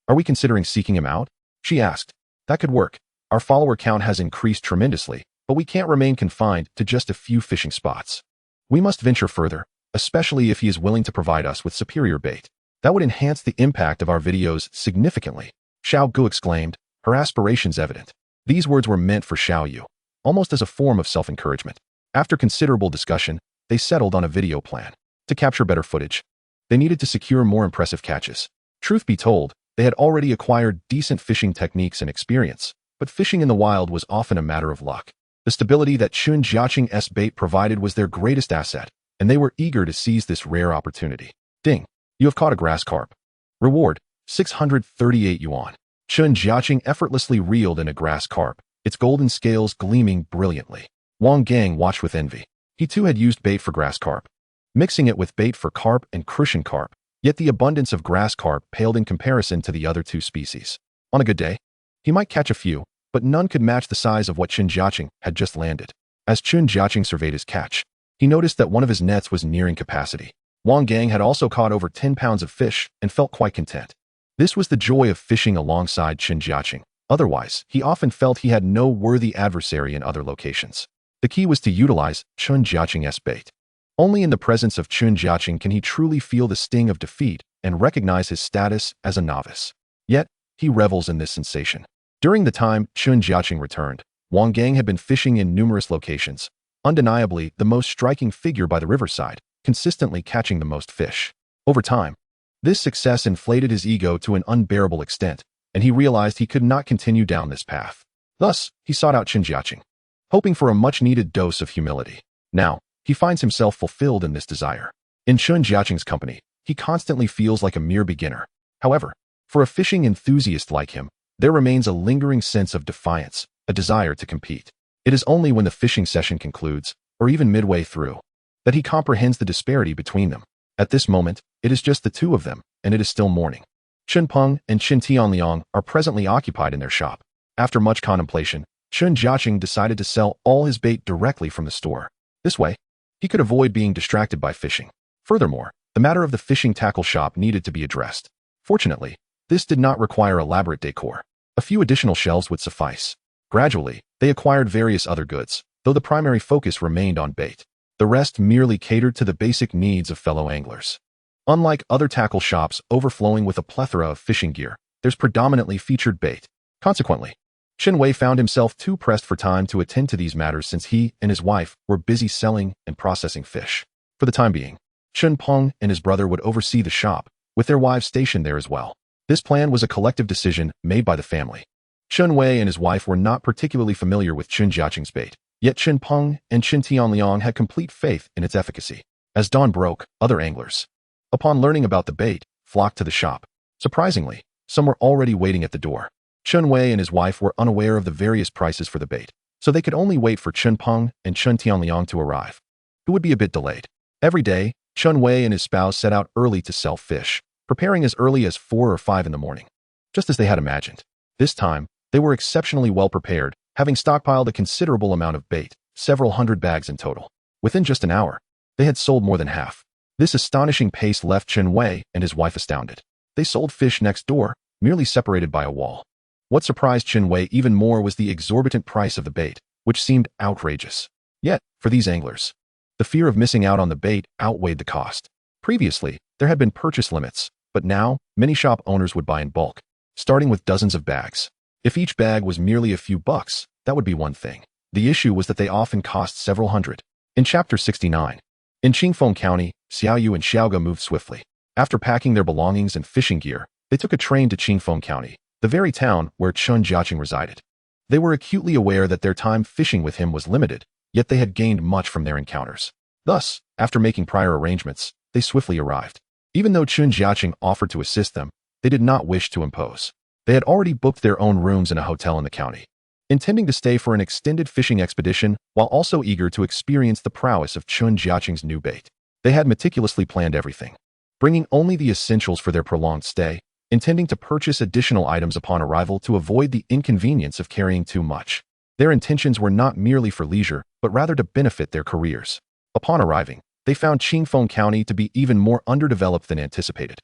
Are we considering seeking him out? She asked. That could work. Our follower count has increased tremendously, but we can't remain confined to just a few fishing spots. We must venture further, especially if he is willing to provide us with superior bait. That would enhance the impact of our videos significantly, Xiao Gu exclaimed, her aspirations evident. These words were meant for Xiao Yu, almost as a form of self-encouragement. After considerable discussion, they settled on a video plan. To capture better footage, they needed to secure more impressive catches. Truth be told, they had already acquired decent fishing techniques and experience, but fishing in the wild was often a matter of luck. The stability that Chen Jiacheng's bait provided was their greatest asset, and they were eager to seize this rare opportunity. Ding! You have caught a grass carp. Reward, 638 yuan. Chen Jiacheng effortlessly reeled in a grass carp, its golden scales gleaming brilliantly. Wang Gang watched with envy. He too had used bait for grass carp, mixing it with bait for carp and crucian carp, yet the abundance of grass carp paled in comparison to the other two species. On a good day, he might catch a few, but none could match the size of what Chen Jiacheng had just landed. As Chen Jiacheng surveyed his catch, he noticed that one of his nets was nearing capacity. Wang Gang had also caught over 10 pounds of fish and felt quite content. This was the joy of fishing alongside Chen Jiacheng. Otherwise, he often felt he had no worthy adversary in other locations. The key was to utilize Chen Jiacheng's bait. Only in the presence of Chen Jiacheng can he truly feel the sting of defeat and recognize his status as a novice. Yet, he revels in this sensation. During the time Chen Jiacheng returned, Wang Gang had been fishing in numerous locations, undeniably the most striking figure by the riverside, consistently catching the most fish. Over time, this success inflated his ego to an unbearable extent, and he realized he could not continue down this path. Thus, he sought out Chen Jiacheng, hoping for a much-needed dose of humility. Now, he finds himself fulfilled in this desire. In Chen Jiacheng's company, he constantly feels like a mere beginner. However, for a fishing enthusiast like him, there remains a lingering sense of defiance, a desire to compete. It is only when the fishing session concludes, or even midway through, that he comprehends the disparity between them. At this moment, it is just the two of them, and it is still morning. Chen Peng and Chen Tianliang are presently occupied in their shop. After much contemplation, Chen Jiacheng decided to sell all his bait directly from the store. This way, he could avoid being distracted by fishing. Furthermore, the matter of the fishing tackle shop needed to be addressed. Fortunately, this did not require elaborate decor. A few additional shelves would suffice. Gradually, they acquired various other goods, though the primary focus remained on bait. The rest merely catered to the basic needs of fellow anglers. Unlike other tackle shops overflowing with a plethora of fishing gear, there's predominantly featured bait. Consequently, Chen Wei found himself too pressed for time to attend to these matters since he and his wife were busy selling and processing fish. For the time being, Chen Peng and his brother would oversee the shop, with their wives stationed there as well. This plan was a collective decision made by the family. Chen Wei and his wife were not particularly familiar with Chen Jiacheng's bait, yet Chen Peng and Chen Tianliang had complete faith in its efficacy. As dawn broke, other anglers, upon learning about the bait, flocked to the shop. Surprisingly, some were already waiting at the door. Chen Wei and his wife were unaware of the various prices for the bait, so they could only wait for Chen Peng and Chen Tianliang to arrive. It would be a bit delayed. Every day, Chen Wei and his spouse set out early to sell fish, preparing as early as 4 or 5 in the morning. Just as they had imagined. This time, they were exceptionally well prepared, having stockpiled a considerable amount of bait, several hundred bags in total. Within just an hour, they had sold more than half. This astonishing pace left Chen Wei and his wife astounded. They sold fish next door, merely separated by a wall. What surprised Chen Wei even more was the exorbitant price of the bait, which seemed outrageous. Yet, for these anglers, the fear of missing out on the bait outweighed the cost. Previously, there had been purchase limits, but now, many shop owners would buy in bulk, starting with dozens of bags. If each bag was merely a few bucks, that would be one thing. The issue was that they often cost several hundred. In Chapter 69, in Qingfeng County, Xiaoyu and Xiaoga moved swiftly. After packing their belongings and fishing gear, they took a train to Qingfeng County, the very town where Chen Jiacheng resided. They were acutely aware that their time fishing with him was limited, yet they had gained much from their encounters. Thus, after making prior arrangements, they swiftly arrived. Even though Chen Jiacheng offered to assist them, they did not wish to impose. They had already booked their own rooms in a hotel in the county, intending to stay for an extended fishing expedition while also eager to experience the prowess of Chen Jiacheng's new bait. They had meticulously planned everything, bringing only the essentials for their prolonged stay, intending to purchase additional items upon arrival to avoid the inconvenience of carrying too much. Their intentions were not merely for leisure, but rather to benefit their careers. Upon arriving, they found Qingfeng County to be even more underdeveloped than anticipated.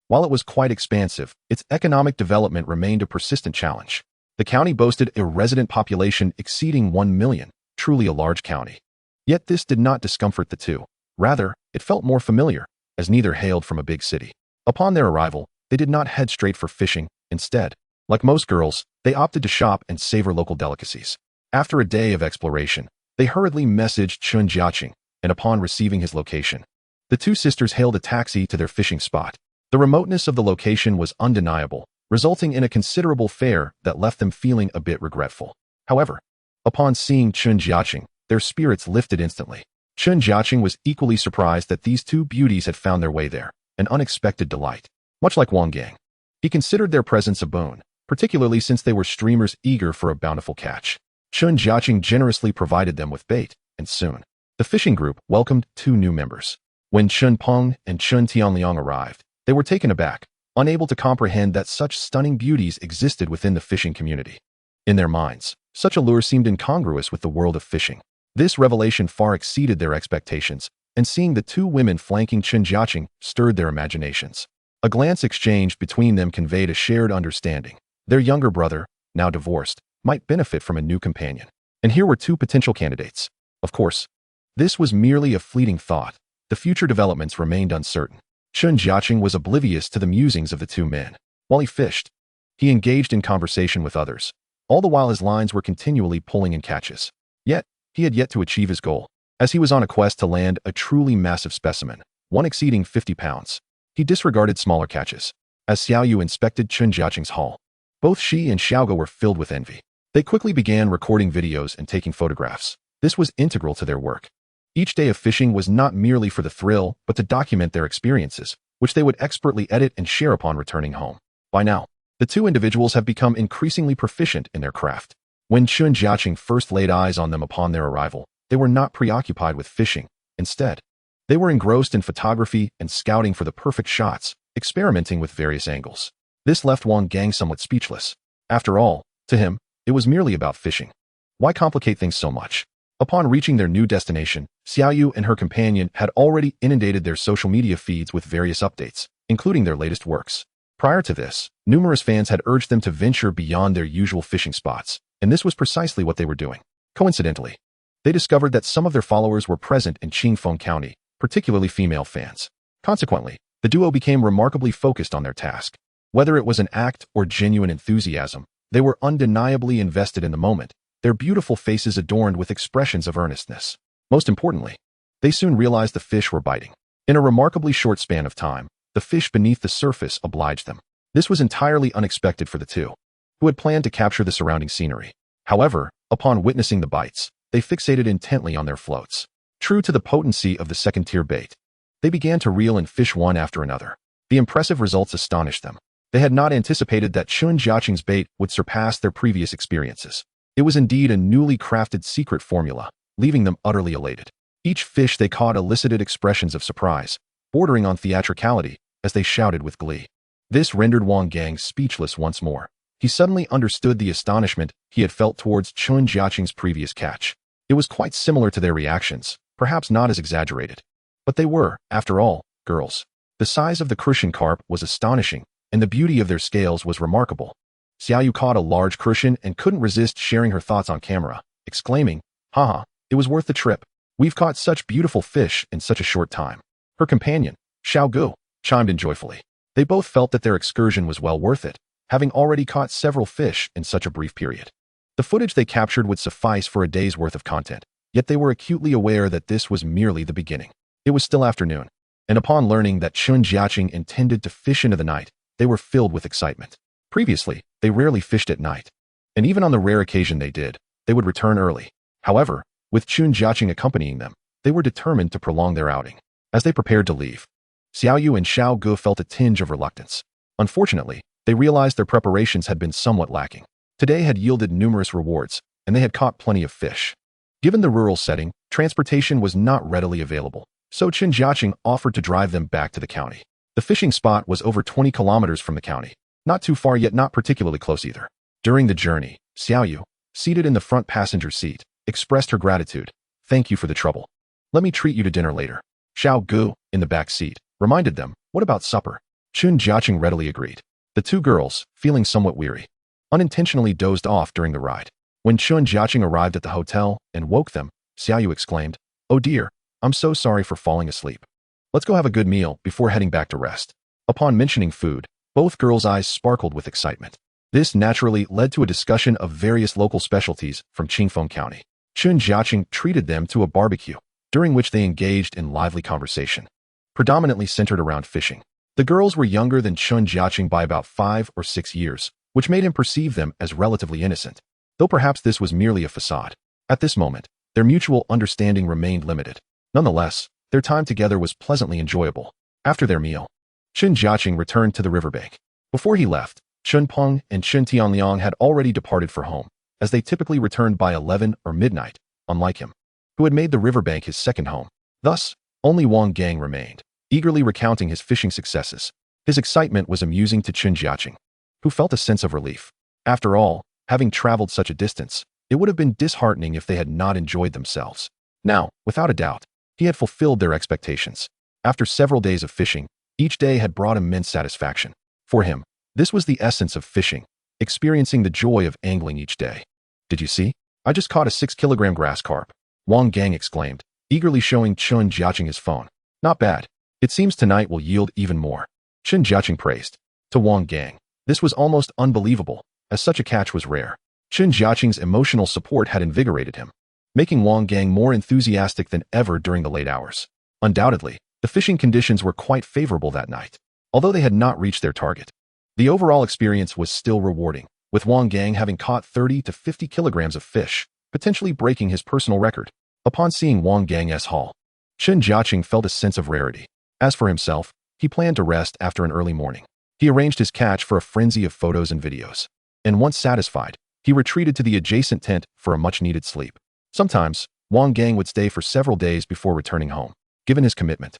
While it was quite expansive, its economic development remained a persistent challenge. The county boasted a resident population exceeding 1 million, truly a large county. Yet this did not discomfort the two. Rather, it felt more familiar, as neither hailed from a big city. Upon their arrival, they did not head straight for fishing. Instead, like most girls, they opted to shop and savor local delicacies. After a day of exploration, they hurriedly messaged Chen Jiacheng, and upon receiving his location, the two sisters hailed a taxi to their fishing spot. The remoteness of the location was undeniable, resulting in a considerable fare that left them feeling a bit regretful. However, upon seeing Chen Jiacheng, their spirits lifted instantly. Chen Jiacheng was equally surprised that these two beauties had found their way there, an unexpected delight. Much like Wang Gang, he considered their presence a boon, particularly since they were streamers eager for a bountiful catch. Chen Jiacheng generously provided them with bait, and soon, the fishing group welcomed 2 new members. When Chen Peng and Chen Tianliang arrived, they were taken aback, unable to comprehend that such stunning beauties existed within the fishing community. In their minds, such allure seemed incongruous with the world of fishing. This revelation far exceeded their expectations, and seeing the 2 women flanking Chen Jiacheng stirred their imaginations. A glance exchanged between them conveyed a shared understanding. Their younger brother, now divorced, might benefit from a new companion. And here were 2 potential candidates. Of course, this was merely a fleeting thought. The future developments remained uncertain. Chen Jiacheng was oblivious to the musings of the 2 men. While he fished, he engaged in conversation with others, all the while his lines were continually pulling in catches. Yet, he had yet to achieve his goal, as he was on a quest to land a truly massive specimen, one exceeding 50 pounds. He disregarded smaller catches. As Xiaoyu inspected Chen Jiacheng's haul, both she and Xiaoga were filled with envy. They quickly began recording videos and taking photographs. This was integral to their work. Each day of fishing was not merely for the thrill, but to document their experiences, which they would expertly edit and share upon returning home. By now, the 2 individuals have become increasingly proficient in their craft. When Chen Jiacheng first laid eyes on them upon their arrival, they were not preoccupied with fishing. Instead, they were engrossed in photography and scouting for the perfect shots, experimenting with various angles. This left Wang Gang somewhat speechless. After all, to him, it was merely about fishing. Why complicate things so much? Upon reaching their new destination, Xiaoyu and her companion had already inundated their social media feeds with various updates, including their latest works. Prior to this, numerous fans had urged them to venture beyond their usual fishing spots, and this was precisely what they were doing. Coincidentally, they discovered that some of their followers were present in Qingfeng County, particularly female fans. Consequently, the duo became remarkably focused on their task. Whether it was an act or genuine enthusiasm, they were undeniably invested in the moment, their beautiful faces adorned with expressions of earnestness. Most importantly, they soon realized the fish were biting. In a remarkably short span of time, the fish beneath the surface obliged them. This was entirely unexpected for the 2. who had planned to capture the surrounding scenery. However, upon witnessing the bites, they fixated intently on their floats. True to the potency of the second-tier bait, they began to reel and fish one after another. The impressive results astonished them. They had not anticipated that Chen Jiacheng's bait would surpass their previous experiences. It was indeed a newly crafted secret formula, leaving them utterly elated. Each fish they caught elicited expressions of surprise, bordering on theatricality, as they shouted with glee. This rendered Wang Gang speechless once more. He suddenly understood the astonishment he had felt towards Chen Jiacheng's previous catch. It was quite similar to their reactions, perhaps not as exaggerated. But they were, after all, girls. The size of the crucian carp was astonishing, and the beauty of their scales was remarkable. Xiaoyu caught a large crucian and couldn't resist sharing her thoughts on camera, exclaiming, "Haha, it was worth the trip. We've caught such beautiful fish in such a short time." Her companion, Xiao Gu, chimed in joyfully. They both felt that their excursion was well worth it, having already caught several fish in such a brief period. The footage they captured would suffice for a day's worth of content, yet they were acutely aware that this was merely the beginning. It was still afternoon, and upon learning that Chen Jiacheng intended to fish into the night, they were filled with excitement. Previously, they rarely fished at night, and even on the rare occasion they did, they would return early. However, with Chen Jiacheng accompanying them, they were determined to prolong their outing. As they prepared to leave, Xiaoyu and Xiao Gu felt a tinge of reluctance. Unfortunately, they realized their preparations had been somewhat lacking. Today had yielded numerous rewards, and they had caught plenty of fish. Given the rural setting, transportation was not readily available, so Chen Jiacheng offered to drive them back to the county. The fishing spot was over 20 kilometers from the county, not too far yet not particularly close either. During the journey, Xiaoyu, seated in the front passenger seat, expressed her gratitude. "Thank you for the trouble. Let me treat you to dinner later." Xiao Gu, in the back seat, reminded them, "What about supper?" Chen Jiacheng readily agreed. The two girls, feeling somewhat weary, unintentionally dozed off during the ride. When Chen Jiacheng arrived at the hotel and woke them, Xiaoyu exclaimed, "Oh dear, I'm so sorry for falling asleep. Let's go have a good meal before heading back to rest." Upon mentioning food, both girls' eyes sparkled with excitement. This naturally led to a discussion of various local specialties from Qingfeng County. Chen Jiacheng treated them to a barbecue, during which they engaged in lively conversation, predominantly centered around fishing. The girls were younger than Chen Jiacheng by about 5 or 6 years, which made him perceive them as relatively innocent, though perhaps this was merely a facade. At this moment, their mutual understanding remained limited. Nonetheless, their time together was pleasantly enjoyable. After their meal, Chen Jiacheng returned to the riverbank. Before he left, Chen Peng and Chen Tianliang had already departed for home, as they typically returned by 11 or midnight, unlike him, who had made the riverbank his second home. Thus, only Wang Gang remained, eagerly recounting his fishing successes. His excitement was amusing to Chen Jiacheng, who felt a sense of relief. After all, having traveled such a distance, it would have been disheartening if they had not enjoyed themselves. Now, without a doubt, he had fulfilled their expectations. After several days of fishing, each day had brought immense satisfaction. For him, this was the essence of fishing, experiencing the joy of angling each day. "Did you see? I just caught a 6-kilogram grass carp," Wang Gang exclaimed, eagerly showing Chen Jiacheng his phone. "Not bad. It seems tonight will yield even more," Chen Jiacheng praised. To Wang Gang, this was almost unbelievable, as such a catch was rare. Chen Jiacheng's emotional support had invigorated him, making Wang Gang more enthusiastic than ever during the late hours. Undoubtedly, the fishing conditions were quite favorable that night, although they had not reached their target. The overall experience was still rewarding, with Wang Gang having caught 30 to 50 kilograms of fish, potentially breaking his personal record. Upon seeing Wang Gang's haul, Chen Jiacheng felt a sense of rarity. As for himself, he planned to rest after an early morning. He arranged his catch for a frenzy of photos and videos, and once satisfied, he retreated to the adjacent tent for a much-needed sleep. Sometimes, Wang Gang would stay for several days before returning home. Given his commitment,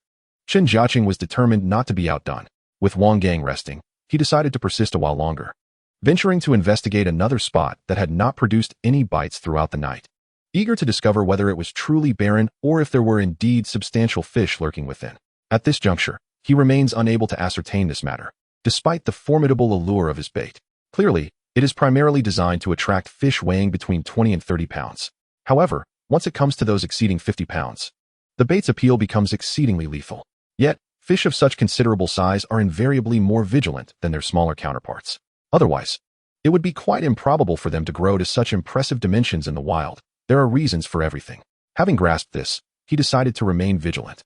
Chen Jiacheng was determined not to be outdone. With Wang Gang resting, he decided to persist a while longer, venturing to investigate another spot that had not produced any bites throughout the night. Eager to discover whether it was truly barren or if there were indeed substantial fish lurking within. At this juncture, he remains unable to ascertain this matter, despite the formidable allure of his bait. Clearly, it is primarily designed to attract fish weighing between 20 and 30 pounds. However, once it comes to those exceeding 50 pounds, the bait's appeal becomes exceedingly lethal. Yet, fish of such considerable size are invariably more vigilant than their smaller counterparts. Otherwise, it would be quite improbable for them to grow to such impressive dimensions in the wild. There are reasons for everything. Having grasped this, he decided to remain vigilant.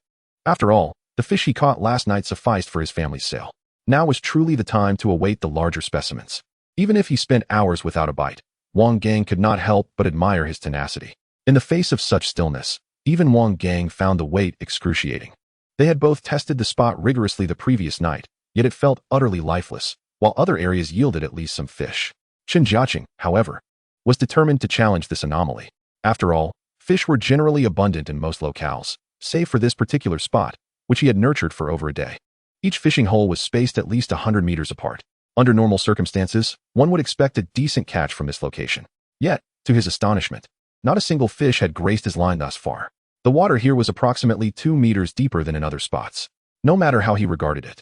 After all, the fish he caught last night sufficed for his family's sale. Now was truly the time to await the larger specimens. Even if he spent hours without a bite, Wang Gang could not help but admire his tenacity. In the face of such stillness, even Wang Gang found the wait excruciating. They had both tested the spot rigorously the previous night, yet it felt utterly lifeless, while other areas yielded at least some fish. Chen Jiacheng, however, was determined to challenge this anomaly. After all, fish were generally abundant in most locales, save for this particular spot, which he had nurtured for over a day. Each fishing hole was spaced at least 100 meters apart. Under normal circumstances, one would expect a decent catch from this location. Yet, to his astonishment, not a single fish had graced his line thus far. The water here was approximately 2 meters deeper than in other spots, no matter how he regarded it.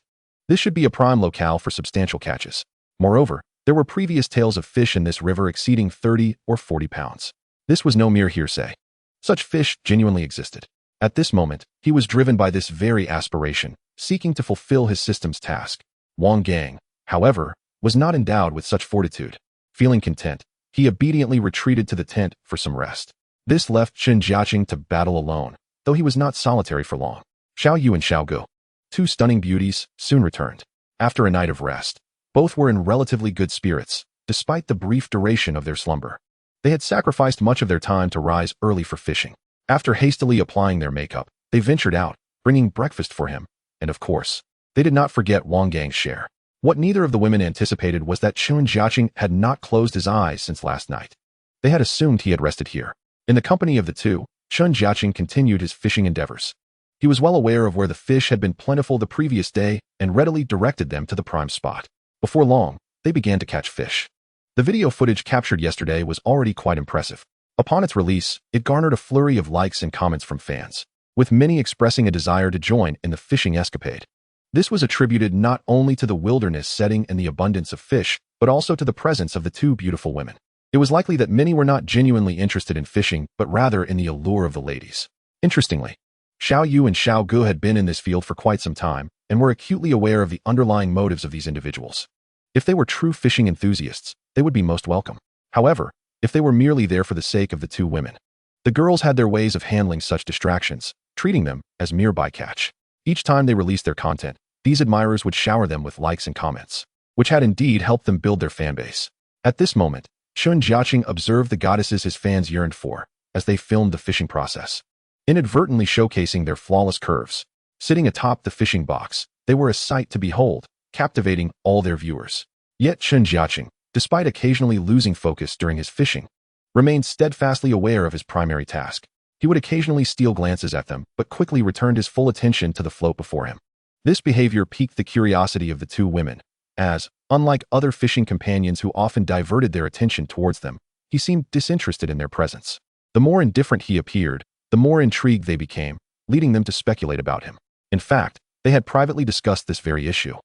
This should be a prime locale for substantial catches. Moreover, there were previous tales of fish in this river exceeding 30 or 40 pounds. This was no mere hearsay. Such fish genuinely existed. At this moment, he was driven by this very aspiration, seeking to fulfill his system's task. Wang Gang, however, was not endowed with such fortitude. Feeling content, he obediently retreated to the tent for some rest. This left Chen Jiacheng to battle alone, though he was not solitary for long. Xiao Yu and Xiao Gu, two stunning beauties, soon returned. After a night of rest, both were in relatively good spirits, despite the brief duration of their slumber. They had sacrificed much of their time to rise early for fishing. After hastily applying their makeup, they ventured out, bringing breakfast for him, and of course, they did not forget Wang Gang's share. What neither of the women anticipated was that Chen Jiacheng had not closed his eyes since last night. They had assumed he had rested here. In the company of the two, Chen Jiacheng continued his fishing endeavors. He was well aware of where the fish had been plentiful the previous day and readily directed them to the prime spot. Before long, they began to catch fish. The video footage captured yesterday was already quite impressive. Upon its release, it garnered a flurry of likes and comments from fans, with many expressing a desire to join in the fishing escapade. This was attributed not only to the wilderness setting and the abundance of fish, but also to the presence of the two beautiful women. It was likely that many were not genuinely interested in fishing, but rather in the allure of the ladies. Interestingly, Xiao Yu and Xiao Gu had been in this field for quite some time and were acutely aware of the underlying motives of these individuals. If they were true fishing enthusiasts, they would be most welcome. However, if they were merely there for the sake of the two women, the girls had their ways of handling such distractions, treating them as mere bycatch. Each time they released their content, these admirers would shower them with likes and comments, which had indeed helped them build their fanbase. At this moment, Chen Jiacheng observed the goddesses his fans yearned for, as they filmed the fishing process. Inadvertently showcasing their flawless curves, sitting atop the fishing box, they were a sight to behold, captivating all their viewers. Yet Chen Jiacheng, despite occasionally losing focus during his fishing, remained steadfastly aware of his primary task. He would occasionally steal glances at them, but quickly returned his full attention to the float before him. This behavior piqued the curiosity of the two women, as, unlike other fishing companions who often diverted their attention towards them, he seemed disinterested in their presence. The more indifferent he appeared, the more intrigued they became, leading them to speculate about him. In fact, they had privately discussed this very issue,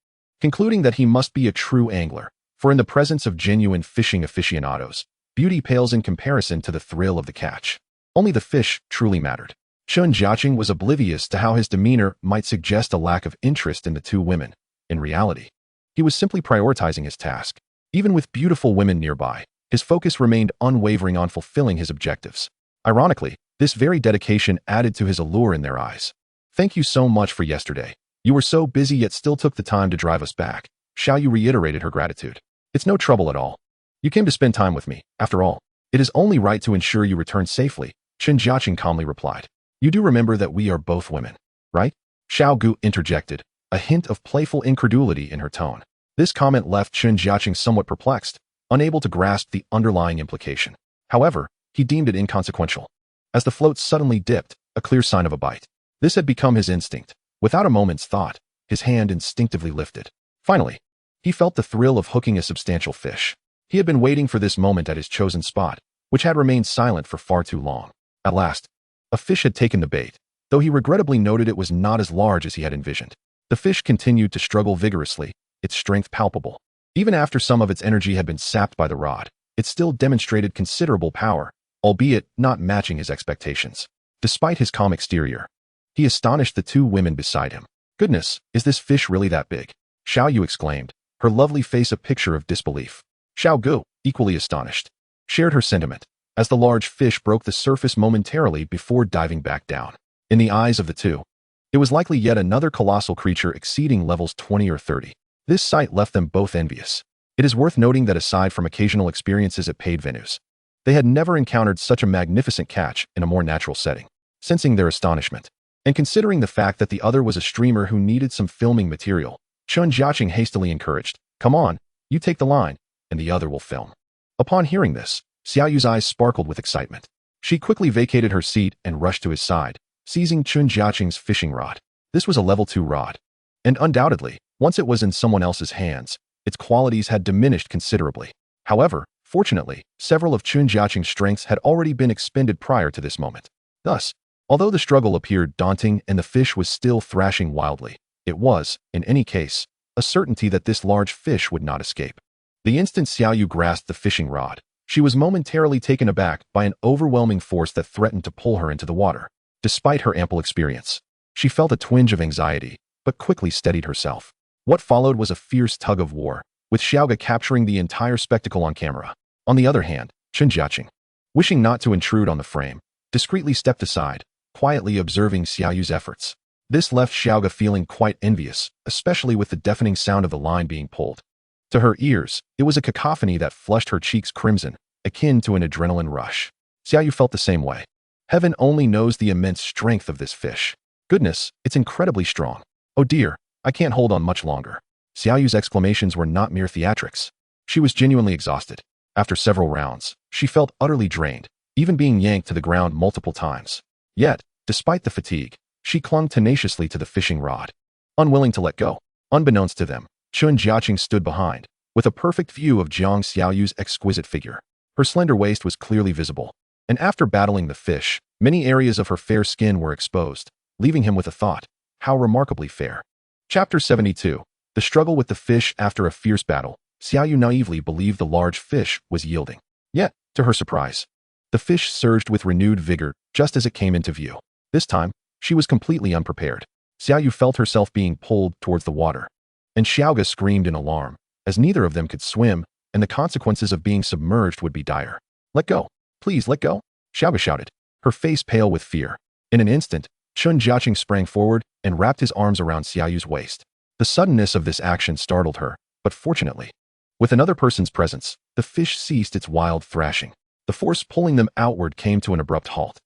concluding that he must be a true angler, for in the presence of genuine fishing aficionados, beauty pales in comparison to the thrill of the catch. Only the fish truly mattered. Chen Jiacheng was oblivious to how his demeanor might suggest a lack of interest in the two women. In reality, he was simply prioritizing his task. Even with beautiful women nearby, his focus remained unwavering on fulfilling his objectives. Ironically, this very dedication added to his allure in their eyes. "Thank you so much for yesterday. You were so busy yet still took the time to drive us back." Xiao Yu reiterated her gratitude. "It's no trouble at all. You came to spend time with me, after all. It is only right to ensure you return safely," Chen Jiacheng calmly replied. "You do remember that we are both women, right?" Xiao Gu interjected, a hint of playful incredulity in her tone. This comment left Chen Jiacheng somewhat perplexed, unable to grasp the underlying implication. However, he deemed it inconsequential. As the float suddenly dipped, a clear sign of a bite. This had become his instinct. Without a moment's thought, his hand instinctively lifted. Finally, he felt the thrill of hooking a substantial fish. He had been waiting for this moment at his chosen spot, which had remained silent for far too long. At last, a fish had taken the bait, though he regrettably noted it was not as large as he had envisioned. The fish continued to struggle vigorously, its strength palpable. Even after some of its energy had been sapped by the rod, it still demonstrated considerable power, albeit not matching his expectations. Despite his calm exterior, he astonished the two women beside him. "Goodness, is this fish really that big?" Xiao Yu exclaimed, her lovely face a picture of disbelief. Xiao Gu, equally astonished, shared her sentiment, as the large fish broke the surface momentarily before diving back down. In the eyes of the two, it was likely yet another colossal creature exceeding levels 20 or 30. This sight left them both envious. It is worth noting that aside from occasional experiences at paid venues, they had never encountered such a magnificent catch in a more natural setting. Sensing their astonishment, and considering the fact that the other was a streamer who needed some filming material, Chen Jiacheng hastily encouraged, "Come on, you take the line, and the other will film." Upon hearing this, Xiaoyu's eyes sparkled with excitement. She quickly vacated her seat and rushed to his side, seizing Chen Jiacheng's fishing rod. This was a level 2 rod, and undoubtedly, once it was in someone else's hands, its qualities had diminished considerably. However, fortunately, several of Chen Jiacheng's strengths had already been expended prior to this moment. Thus, although the struggle appeared daunting and the fish was still thrashing wildly, it was, in any case, a certainty that this large fish would not escape. The instant Xiaoyu grasped the fishing rod, she was momentarily taken aback by an overwhelming force that threatened to pull her into the water. Despite her ample experience, she felt a twinge of anxiety, but quickly steadied herself. What followed was a fierce tug of war, with Saga capturing the entire spectacle on camera. On the other hand, Chen Jiacheng, wishing not to intrude on the frame, discreetly stepped aside, quietly observing Xiaoyu's efforts. This left Saga feeling quite envious, especially with the deafening sound of the line being pulled. To her ears, it was a cacophony that flushed her cheeks crimson, akin to an adrenaline rush. Xiaoyu felt the same way. Heaven only knows the immense strength of this fish. Goodness, it's incredibly strong. Oh dear, I can't hold on much longer. Xiaoyu's exclamations were not mere theatrics. She was genuinely exhausted. After several rounds, she felt utterly drained, even being yanked to the ground multiple times. Yet, despite the fatigue, she clung tenaciously to the fishing rod, unwilling to let go. Unbeknownst to them, Chen Jiacheng stood behind, with a perfect view of Jiang Xiaoyu's exquisite figure. Her slender waist was clearly visible, and after battling the fish, many areas of her fair skin were exposed, leaving him with a thought, how remarkably fair. Chapter 72. The struggle with the fish. After a fierce battle, Xiaoyu naively believed the large fish was yielding. Yet, to her surprise, the fish surged with renewed vigor just as it came into view. This time, she was completely unprepared. Xiaoyu felt herself being pulled towards the water, and Xiaoga screamed in alarm, as neither of them could swim, and the consequences of being submerged would be dire. "Let go! Please let go!" Xiaoga shouted, her face pale with fear. In an instant, Chen Jiacheng sprang forward and wrapped his arms around Xiaoyu's waist. The suddenness of this action startled her, but fortunately, with another person's presence, the fish ceased its wild thrashing. The force pulling them outward came to an abrupt halt.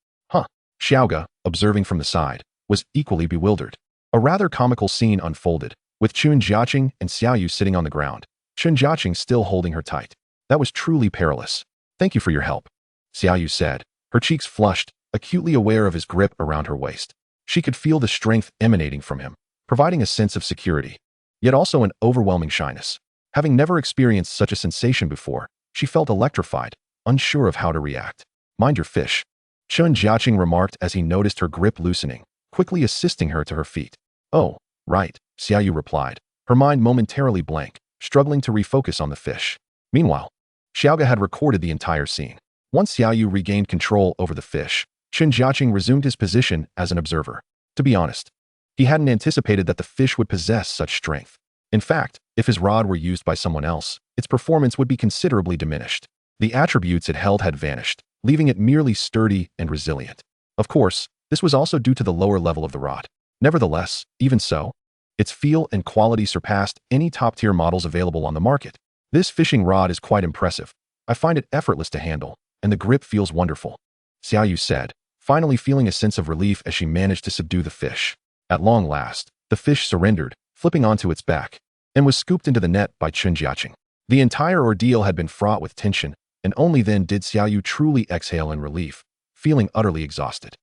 Xiaoga, observing from the side, was equally bewildered. A rather comical scene unfolded, with Chen Jiacheng and Xiaoyu sitting on the ground, Chen Jiacheng still holding her tight. That was truly perilous. "Thank you for your help," Xiaoyu said, her cheeks flushed, acutely aware of his grip around her waist. She could feel the strength emanating from him, providing a sense of security, yet also an overwhelming shyness. Having never experienced such a sensation before, she felt electrified, unsure of how to react. "Mind your fish," Chen Jiacheng remarked as he noticed her grip loosening, quickly assisting her to her feet. "Oh, right," Xiaoyu replied, her mind momentarily blank, struggling to refocus on the fish. Meanwhile, Xiaoga had recorded the entire scene. Once Xiaoyu regained control over the fish, Chen Jiacheng resumed his position as an observer. To be honest, he hadn't anticipated that the fish would possess such strength. In fact, if his rod were used by someone else, its performance would be considerably diminished. The attributes it held had vanished, leaving it merely sturdy and resilient. Of course, this was also due to the lower level of the rod. Nevertheless, even so, its feel and quality surpassed any top-tier models available on the market. "This fishing rod is quite impressive. I find it effortless to handle, and the grip feels wonderful," Xiaoyu said, finally feeling a sense of relief as she managed to subdue the fish. At long last, the fish surrendered, flipping onto its back, and was scooped into the net by Chen Jiacheng. The entire ordeal had been fraught with tension, and only then did Xiaoyu truly exhale in relief, feeling utterly exhausted.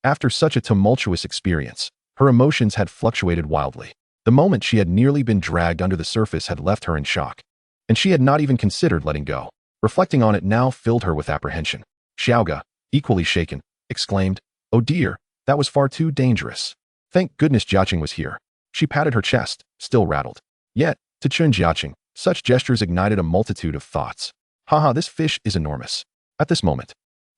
After such a tumultuous experience, her emotions had fluctuated wildly. The moment she had nearly been dragged under the surface had left her in shock, and she had not even considered letting go. Reflecting on it now filled her with apprehension. Xiaoga, equally shaken, exclaimed, "Oh dear, that was far too dangerous." Thank goodness Jiacheng was here. She patted her chest, still rattled. Yet, to Chen Jiacheng, such gestures ignited a multitude of thoughts. "Haha, this fish is enormous." At this moment,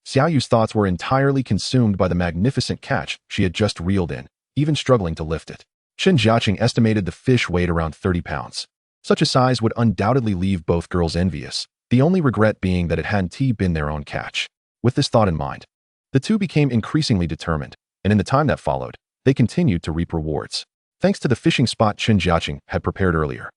Xiaoyu's thoughts were entirely consumed by the magnificent catch she had just reeled in, even struggling to lift it. Chen Jiacheng estimated the fish weighed around 30 pounds. Such a size would undoubtedly leave both girls envious, the only regret being that it hadn't been their own catch. With this thought in mind, the two became increasingly determined, and in the time that followed, they continued to reap rewards. Thanks to the fishing spot Chen Jiacheng had prepared earlier,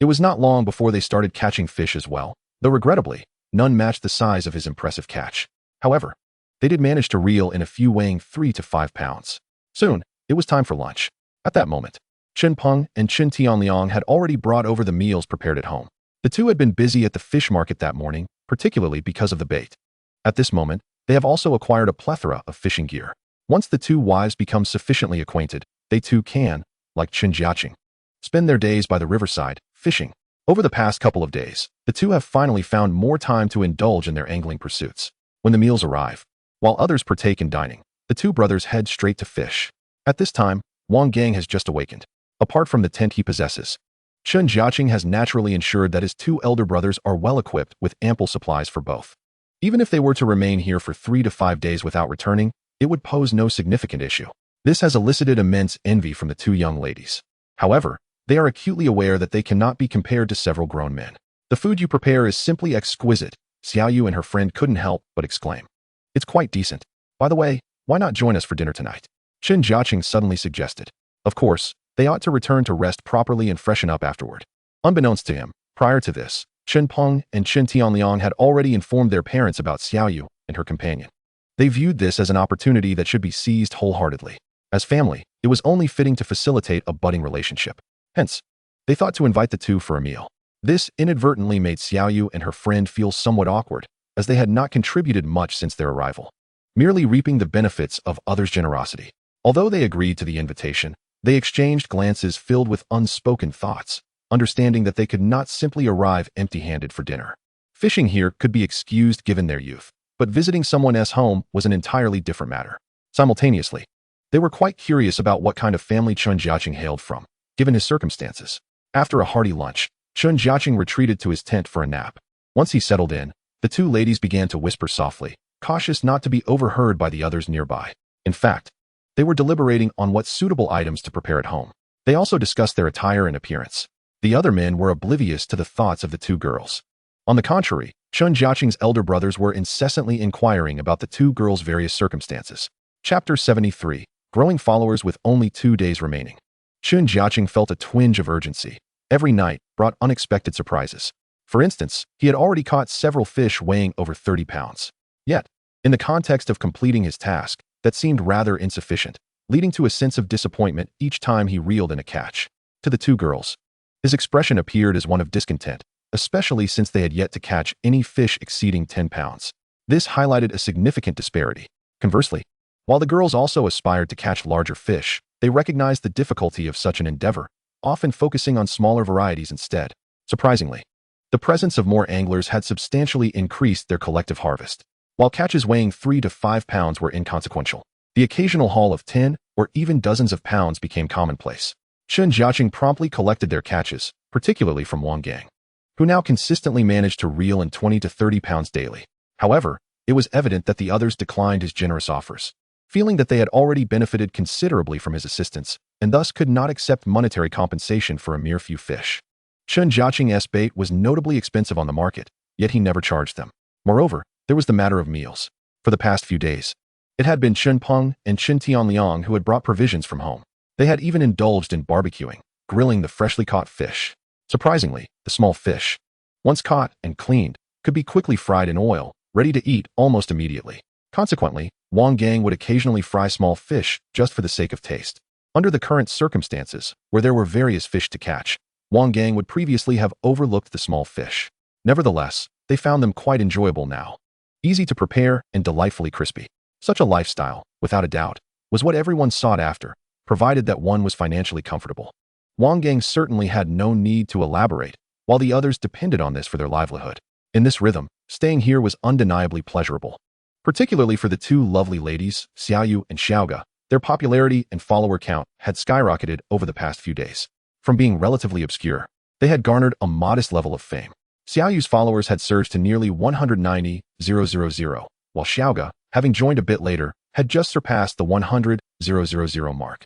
It was not long before they started catching fish as well, though regrettably, none matched the size of his impressive catch. However, they did manage to reel in a few weighing 3 to 5 pounds. Soon, it was time for lunch. At that moment, Chen Peng and Chen Tianliang had already brought over the meals prepared at home. The two had been busy at the fish market that morning, particularly because of the bait. At this moment, they have also acquired a plethora of fishing gear. Once the two wives become sufficiently acquainted, they too can, like Chen Jiacheng, spend their days by the riverside, fishing. Over the past couple of days, the two have finally found more time to indulge in their angling pursuits. When the meals arrive, while others partake in dining, the two brothers head straight to fish. At this time, Wang Gang has just awakened. Apart from the tent he possesses, Chen Jiacheng has naturally ensured that his two elder brothers are well equipped with ample supplies for both. Even if they were to remain here for 3 to 5 days without returning, it would pose no significant issue. This has elicited immense envy from the two young ladies. However, they are acutely aware that they cannot be compared to several grown men. The food you prepare is simply exquisite, Xiaoyu and her friend couldn't help but exclaim. It's quite decent. By the way, why not join us for dinner tonight? Chen Jiacheng suddenly suggested. Of course, they ought to return to rest properly and freshen up afterward. Unbeknownst to him, prior to this, Chen Peng and Chen Tianliang had already informed their parents about Xiaoyu and her companion. They viewed this as an opportunity that should be seized wholeheartedly. As family, it was only fitting to facilitate a budding relationship. Hence, they thought to invite the two for a meal. This inadvertently made Xiaoyu and her friend feel somewhat awkward, as they had not contributed much since their arrival, merely reaping the benefits of others' generosity. Although they agreed to the invitation, they exchanged glances filled with unspoken thoughts, understanding that they could not simply arrive empty-handed for dinner. Fishing here could be excused given their youth, but visiting someone else's home was an entirely different matter. Simultaneously, they were quite curious about what kind of family Chen Jiacheng hailed from, given his circumstances. After a hearty lunch, Chen Jiacheng retreated to his tent for a nap. Once he settled in, the two ladies began to whisper softly, cautious not to be overheard by the others nearby. In fact, they were deliberating on what suitable items to prepare at home. They also discussed their attire and appearance. The other men were oblivious to the thoughts of the two girls. On the contrary, Chen Jiacheng's elder brothers were incessantly inquiring about the two girls' various circumstances. Chapter 73. Growing followers with only 2 days remaining. Chen Jiacheng felt a twinge of urgency. Every night brought unexpected surprises. For instance, he had already caught several fish weighing over 30 pounds. Yet, in the context of completing his task, that seemed rather insufficient, leading to a sense of disappointment each time he reeled in a catch. To the two girls, his expression appeared as one of discontent, especially since they had yet to catch any fish exceeding 10 pounds. This highlighted a significant disparity. Conversely, while the girls also aspired to catch larger fish, they recognized the difficulty of such an endeavor, often focusing on smaller varieties instead. Surprisingly, the presence of more anglers had substantially increased their collective harvest. While catches weighing 3 to 5 pounds were inconsequential, the occasional haul of 10 or even dozens of pounds became commonplace. Chen Jiacheng promptly collected their catches, particularly from Wang Gang, who now consistently managed to reel in 20 to 30 pounds daily. However, it was evident that the others declined his generous offers, feeling that they had already benefited considerably from his assistance and thus could not accept monetary compensation for a mere few fish. Chen Jiacheng's bait was notably expensive on the market, yet he never charged them. Moreover, there was the matter of meals. For the past few days, it had been Chen Peng and Chen Tianliang who had brought provisions from home. They had even indulged in barbecuing, grilling the freshly caught fish. Surprisingly, the small fish, once caught and cleaned, could be quickly fried in oil, ready to eat almost immediately. Consequently, Wang Gang would occasionally fry small fish just for the sake of taste. Under the current circumstances, where there were various fish to catch, Wang Gang would previously have overlooked the small fish. Nevertheless, they found them quite enjoyable now. Easy to prepare and delightfully crispy. Such a lifestyle, without a doubt, was what everyone sought after, provided that one was financially comfortable. Wang Gang certainly had no need to elaborate, while the others depended on this for their livelihood. In this rhythm, staying here was undeniably pleasurable. Particularly for the two lovely ladies, Xiaoyu and Saga, their popularity and follower count had skyrocketed over the past few days. From being relatively obscure, they had garnered a modest level of fame. Xiaoyu's followers had surged to nearly 190,000, while Saga, having joined a bit later, had just surpassed the 100,000 mark.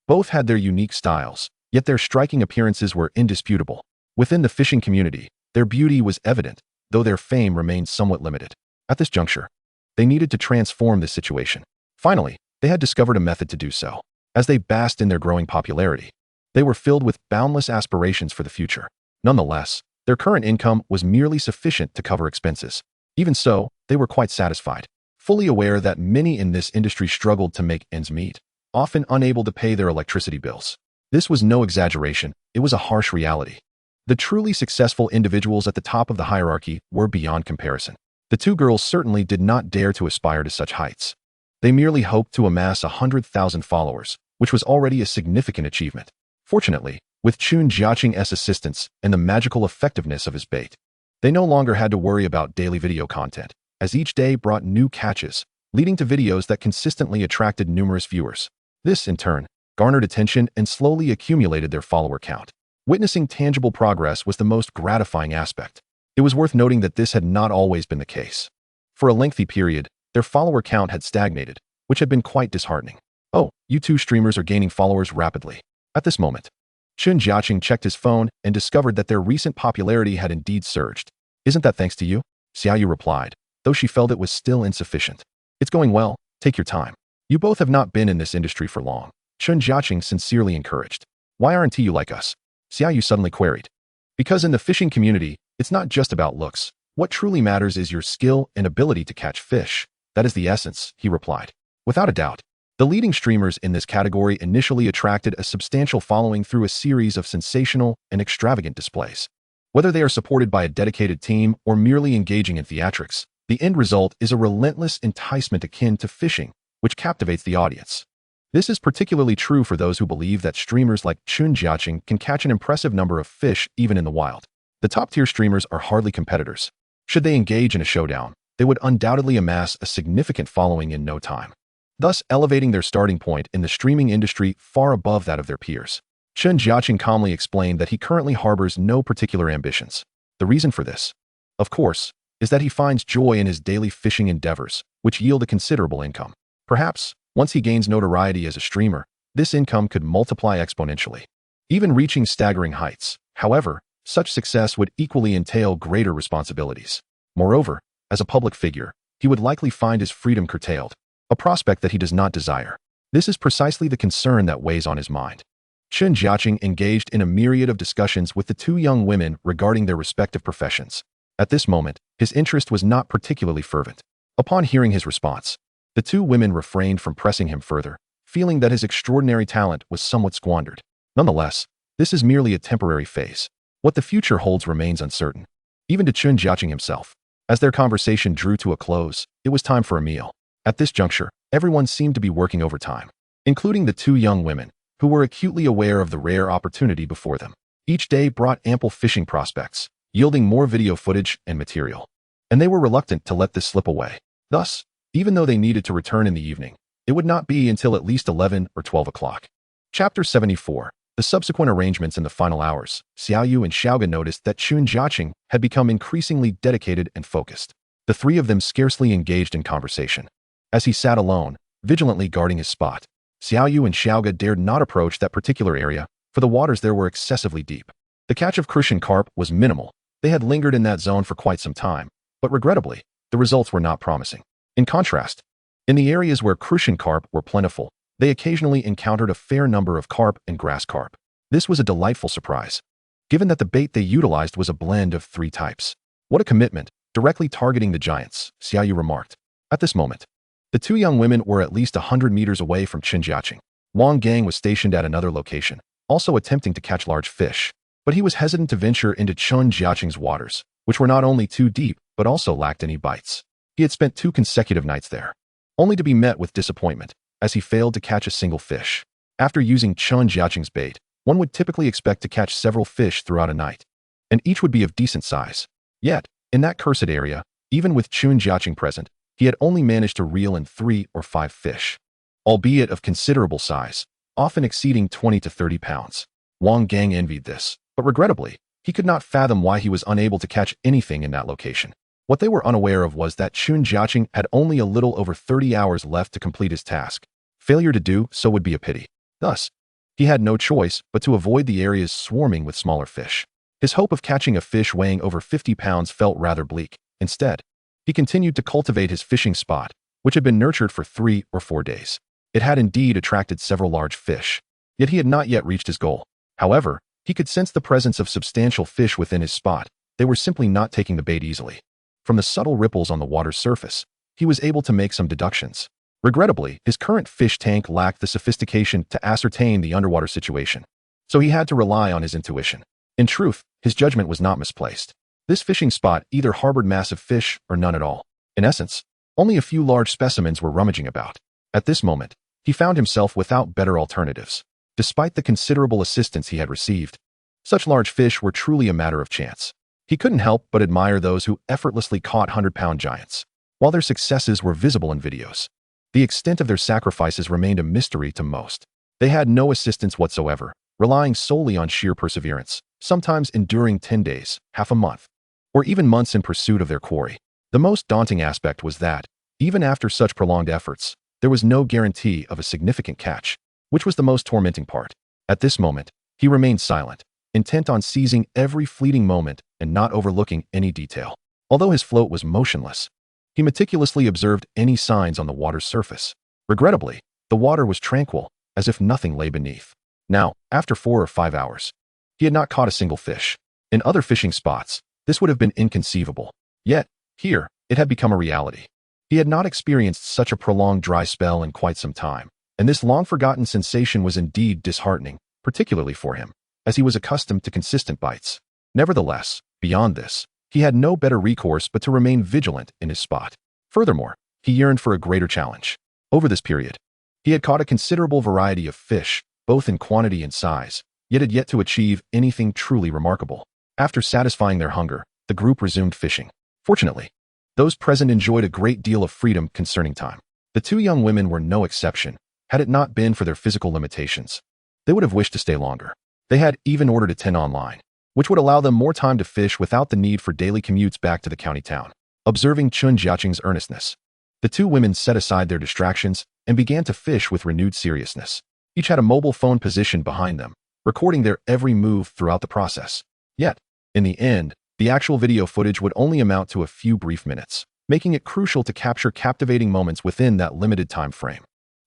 Both had their unique styles, yet their striking appearances were indisputable. Within the fishing community, their beauty was evident, though their fame remained somewhat limited. At this juncture, they needed to transform this situation. Finally, they had discovered a method to do so. As they basked in their growing popularity, they were filled with boundless aspirations for the future. Nonetheless, their current income was merely sufficient to cover expenses. Even so, they were quite satisfied, fully aware that many in this industry struggled to make ends meet, often unable to pay their electricity bills. This was no exaggeration, it was a harsh reality. The truly successful individuals at the top of the hierarchy were beyond comparison. The two girls certainly did not dare to aspire to such heights. They merely hoped to amass 100,000 followers, which was already a significant achievement. Fortunately, with Chen Jiacheng's assistance and the magical effectiveness of his bait, they no longer had to worry about daily video content, as each day brought new catches, leading to videos that consistently attracted numerous viewers. This, in turn, garnered attention and slowly accumulated their follower count. Witnessing tangible progress was the most gratifying aspect. It was worth noting that this had not always been the case. For a lengthy period, their follower count had stagnated, which had been quite disheartening. Oh, you two streamers are gaining followers rapidly. At this moment, Chen Jiacheng checked his phone and discovered that their recent popularity had indeed surged. Isn't that thanks to you? Xiaoyu replied, though she felt it was still insufficient. It's going well, take your time. You both have not been in this industry for long. Chen Jiacheng sincerely encouraged. Why aren't you like us? Xiaoyu suddenly queried. Because in the fishing community, it's not just about looks. What truly matters is your skill and ability to catch fish. That is the essence, he replied. Without a doubt, the leading streamers in this category initially attracted a substantial following through a series of sensational and extravagant displays. Whether they are supported by a dedicated team or merely engaging in theatrics, the end result is a relentless enticement akin to fishing, which captivates the audience. This is particularly true for those who believe that streamers like Chen Jiacheng can catch an impressive number of fish even in the wild. The top-tier streamers are hardly competitors. Should they engage in a showdown, they would undoubtedly amass a significant following in no time, thus elevating their starting point in the streaming industry far above that of their peers. Chen Jiacheng calmly explained that he currently harbors no particular ambitions. The reason for this, of course, is that he finds joy in his daily fishing endeavors, which yield a considerable income. Perhaps, once he gains notoriety as a streamer, this income could multiply exponentially, even reaching staggering heights. However, such success would equally entail greater responsibilities. Moreover, as a public figure, he would likely find his freedom curtailed, a prospect that he does not desire. This is precisely the concern that weighs on his mind. Chen Jiacheng engaged in a myriad of discussions with the two young women regarding their respective professions. At this moment, his interest was not particularly fervent. Upon hearing his response, the two women refrained from pressing him further, feeling that his extraordinary talent was somewhat squandered. Nonetheless, this is merely a temporary phase. What the future holds remains uncertain, even to Chen Jiacheng himself. As their conversation drew to a close, it was time for a meal. At this juncture, everyone seemed to be working overtime, including the two young women, who were acutely aware of the rare opportunity before them. Each day brought ample fishing prospects, yielding more video footage and material, and they were reluctant to let this slip away. Thus, even though they needed to return in the evening, it would not be until at least 11 or 12 o'clock. Chapter 74. The subsequent arrangements in the final hours, Xiaoyu and Saga noticed that Chen Jiacheng had become increasingly dedicated and focused. The three of them scarcely engaged in conversation. As he sat alone, vigilantly guarding his spot, Xiaoyu and Saga dared not approach that particular area, for the waters there were excessively deep. The catch of crucian carp was minimal. They had lingered in that zone for quite some time, but regrettably, the results were not promising. In contrast, in the areas where crucian carp were plentiful, they occasionally encountered a fair number of carp and grass carp. This was a delightful surprise, given that the bait they utilized was a blend of three types. What a commitment, directly targeting the giants, Xiaoyu remarked. At this moment, the two young women were at least 100 meters away from Chen Jiacheng. Wang Gang was stationed at another location, also attempting to catch large fish, but he was hesitant to venture into Chen Jiacheng's waters, which were not only too deep, but also lacked any bites. He had spent 2 consecutive nights there, only to be met with disappointment, as he failed to catch a single fish. After using Chen Jiacheng's bait, one would typically expect to catch several fish throughout a night, and each would be of decent size. Yet, in that cursed area, even with Chen Jiacheng present, he had only managed to reel in 3 or 5 fish, albeit of considerable size, often exceeding 20 to 30 pounds. Wang Gang envied this, but regrettably, he could not fathom why he was unable to catch anything in that location. What they were unaware of was that Chen Jiacheng had only a little over 30 hours left to complete his task. Failure to do so would be a pity. Thus, he had no choice but to avoid the areas swarming with smaller fish. His hope of catching a fish weighing over 50 pounds felt rather bleak. Instead, he continued to cultivate his fishing spot, which had been nurtured for 3 or 4 days. It had indeed attracted several large fish, yet he had not yet reached his goal. However, He could sense the presence of substantial fish within his spot. They were simply not taking the bait easily. From the subtle ripples on the water's surface, he was able to make some deductions. Regrettably, his current fish tank lacked the sophistication to ascertain the underwater situation, so he had to rely on his intuition. In truth, his judgment was not misplaced. This fishing spot either harbored massive fish or none at all. In essence, only a few large specimens were rummaging about. At this moment, he found himself without better alternatives. Despite the considerable assistance he had received, such large fish were truly a matter of chance. He couldn't help but admire those who effortlessly caught 100-pound giants. While their successes were visible in videos, the extent of their sacrifices remained a mystery to most. They had no assistance whatsoever, relying solely on sheer perseverance, sometimes enduring 10 days, half a month, or even months in pursuit of their quarry. The most daunting aspect was that, even after such prolonged efforts, there was no guarantee of a significant catch, which was the most tormenting part. At this moment, he remained silent, intent on seizing every fleeting moment and not overlooking any detail. Although his float was motionless, he meticulously observed any signs on the water's surface. Regrettably, the water was tranquil, as if nothing lay beneath. Now, after 4 or 5 hours, he had not caught a single fish. In other fishing spots, this would have been inconceivable. Yet, here, it had become a reality. He had not experienced such a prolonged dry spell in quite some time, and this long-forgotten sensation was indeed disheartening, particularly for him, as he was accustomed to consistent bites. Nevertheless, beyond this, he had no better recourse but to remain vigilant in his spot. Furthermore, he yearned for a greater challenge. Over this period, he had caught a considerable variety of fish, both in quantity and size, yet had yet to achieve anything truly remarkable. After satisfying their hunger, the group resumed fishing. Fortunately, those present enjoyed a great deal of freedom concerning time. The 2 young women were no exception. Had it not been for their physical limitations, they would have wished to stay longer. They had even ordered a tent online, which would allow them more time to fish without the need for daily commutes back to the county town. Observing Chen Jiacheng's earnestness, the 2 women set aside their distractions and began to fish with renewed seriousness. Each had a mobile phone positioned behind them, recording their every move throughout the process. Yet, in the end, the actual video footage would only amount to a few brief minutes, making it crucial to capture captivating moments within that limited time frame.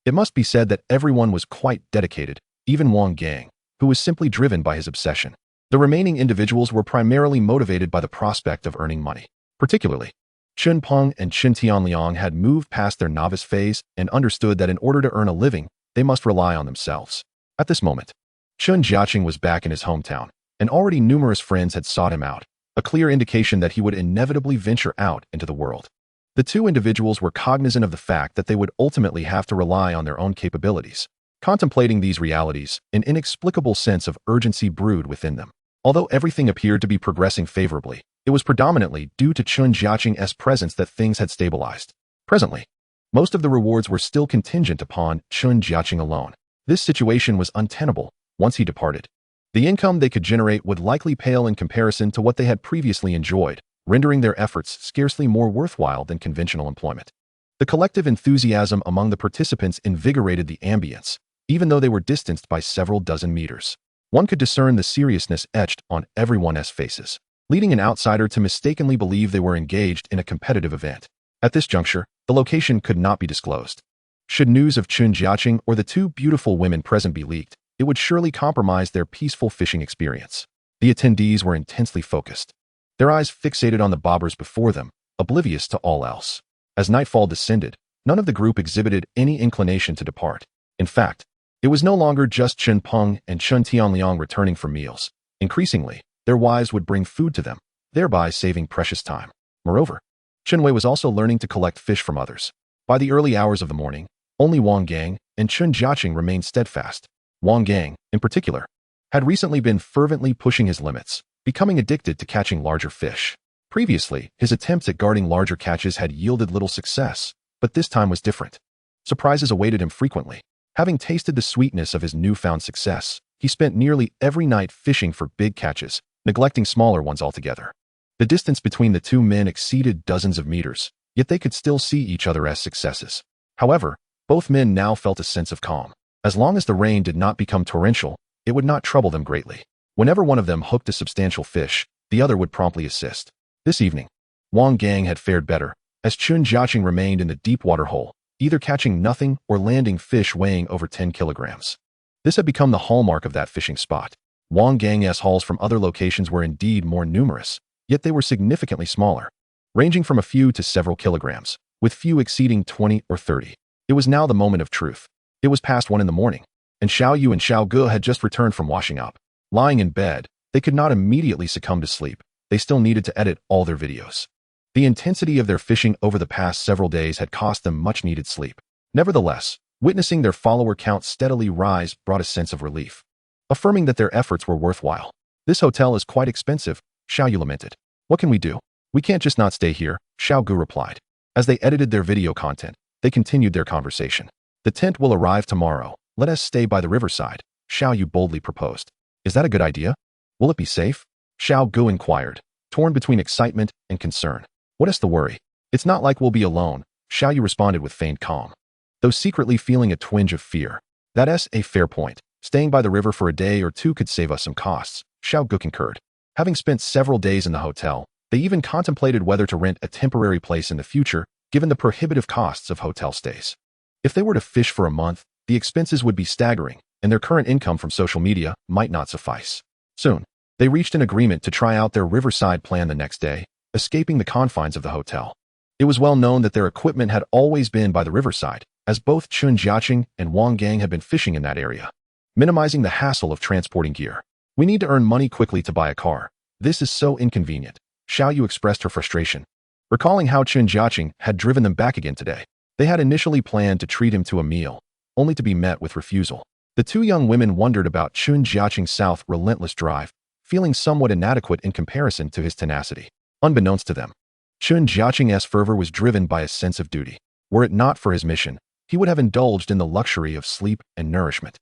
It must be said that everyone was quite dedicated, even Wang Gang, who was simply driven by his obsession. The remaining individuals were primarily motivated by the prospect of earning money. Particularly, Chen Peng and Chen Tianliang had moved past their novice phase and understood that in order to earn a living, they must rely on themselves. At this moment, Chen Jiacheng was back in his hometown, and already numerous friends had sought him out, a clear indication that he would inevitably venture out into the world. The 2 individuals were cognizant of the fact that they would ultimately have to rely on their own capabilities. Contemplating these realities, an inexplicable sense of urgency brewed within them. Although everything appeared to be progressing favorably, it was predominantly due to Chen Jiacheng's presence that things had stabilized. Presently, most of the rewards were still contingent upon Chen Jiacheng alone. This situation was untenable once he departed. The income they could generate would likely pale in comparison to what they had previously enjoyed, rendering their efforts scarcely more worthwhile than conventional employment. The collective enthusiasm among the participants invigorated the ambience, even though they were distanced by several dozen meters. One could discern the seriousness etched on everyone's faces, leading an outsider to mistakenly believe they were engaged in a competitive event. At this juncture, the location could not be disclosed. Should news of Chen Jiacheng or the 2 beautiful women present be leaked, it would surely compromise their peaceful fishing experience. The attendees were intensely focused, their eyes fixated on the bobbers before them, oblivious to all else. As nightfall descended, none of the group exhibited any inclination to depart. In fact, it was no longer just Chen Peng and Chen Tianliang returning for meals. Increasingly, their wives would bring food to them, thereby saving precious time. Moreover, Chen Wei was also learning to collect fish from others. By the early hours of the morning, only Wang Gang and Chen Jiacheng remained steadfast. Wang Gang, in particular, had recently been fervently pushing his limits, becoming addicted to catching larger fish. Previously, his attempts at guarding larger catches had yielded little success, but this time was different. Surprises awaited him frequently. Having tasted the sweetness of his newfound success, he spent nearly every night fishing for big catches, neglecting smaller ones altogether. The distance between the 2 men exceeded dozens of meters, yet they could still see each other as successes. However, both men now felt a sense of calm. As long as the rain did not become torrential, it would not trouble them greatly. Whenever one of them hooked a substantial fish, the other would promptly assist. This evening, Wang Gang had fared better, as Chen Jiacheng remained in the deep water hole, either catching nothing or landing fish weighing over 10 kilograms. This had become the hallmark of that fishing spot. Wang Gang's hauls from other locations were indeed more numerous, yet they were significantly smaller, ranging from a few to several kilograms, with few exceeding 20 or 30. It was now the moment of truth. It was past 1 in the morning, and Xiao Yu and Xiao Ge had just returned from washing up. Lying in bed, they could not immediately succumb to sleep. They still needed to edit all their videos. The intensity of their fishing over the past several days had cost them much-needed sleep. Nevertheless, witnessing their follower count steadily rise brought a sense of relief, affirming that their efforts were worthwhile. "This hotel is quite expensive," Xiao Yu lamented. "What can we do? We can't just not stay here," Xiao Gu replied. As they edited their video content, they continued their conversation. "The tent will arrive tomorrow. Let us stay by the riverside," Xiao Yu boldly proposed. "Is that a good idea? Will it be safe?" Xiao Gu inquired, torn between excitement and concern. "What is the worry? It's not like we'll be alone," Xiao Yu responded with feigned calm, though secretly feeling a twinge of fear. "That's a fair point. Staying by the river for a day or two could save us some costs," Xiao Gu concurred. Having spent several days in the hotel, they even contemplated whether to rent a temporary place in the future, given the prohibitive costs of hotel stays. If they were to fish for a month, the expenses would be staggering, and their current income from social media might not suffice. Soon, they reached an agreement to try out their riverside plan the next day, escaping the confines of the hotel. It was well known that their equipment had always been by the riverside, as both Chen Jiacheng and Wang Gang had been fishing in that area, minimizing the hassle of transporting gear. "We need to earn money quickly to buy a car. This is so inconvenient," Xiao Yu expressed her frustration, recalling how Chen Jiacheng had driven them back again today. They had initially planned to treat him to a meal, only to be met with refusal. The two young women wondered about Chen Jiacheng's south relentless drive, feeling somewhat inadequate in comparison to his tenacity. Unbeknownst to them, Chen Jiacheng's fervor was driven by a sense of duty. Were it not for his mission, he would have indulged in the luxury of sleep and nourishment.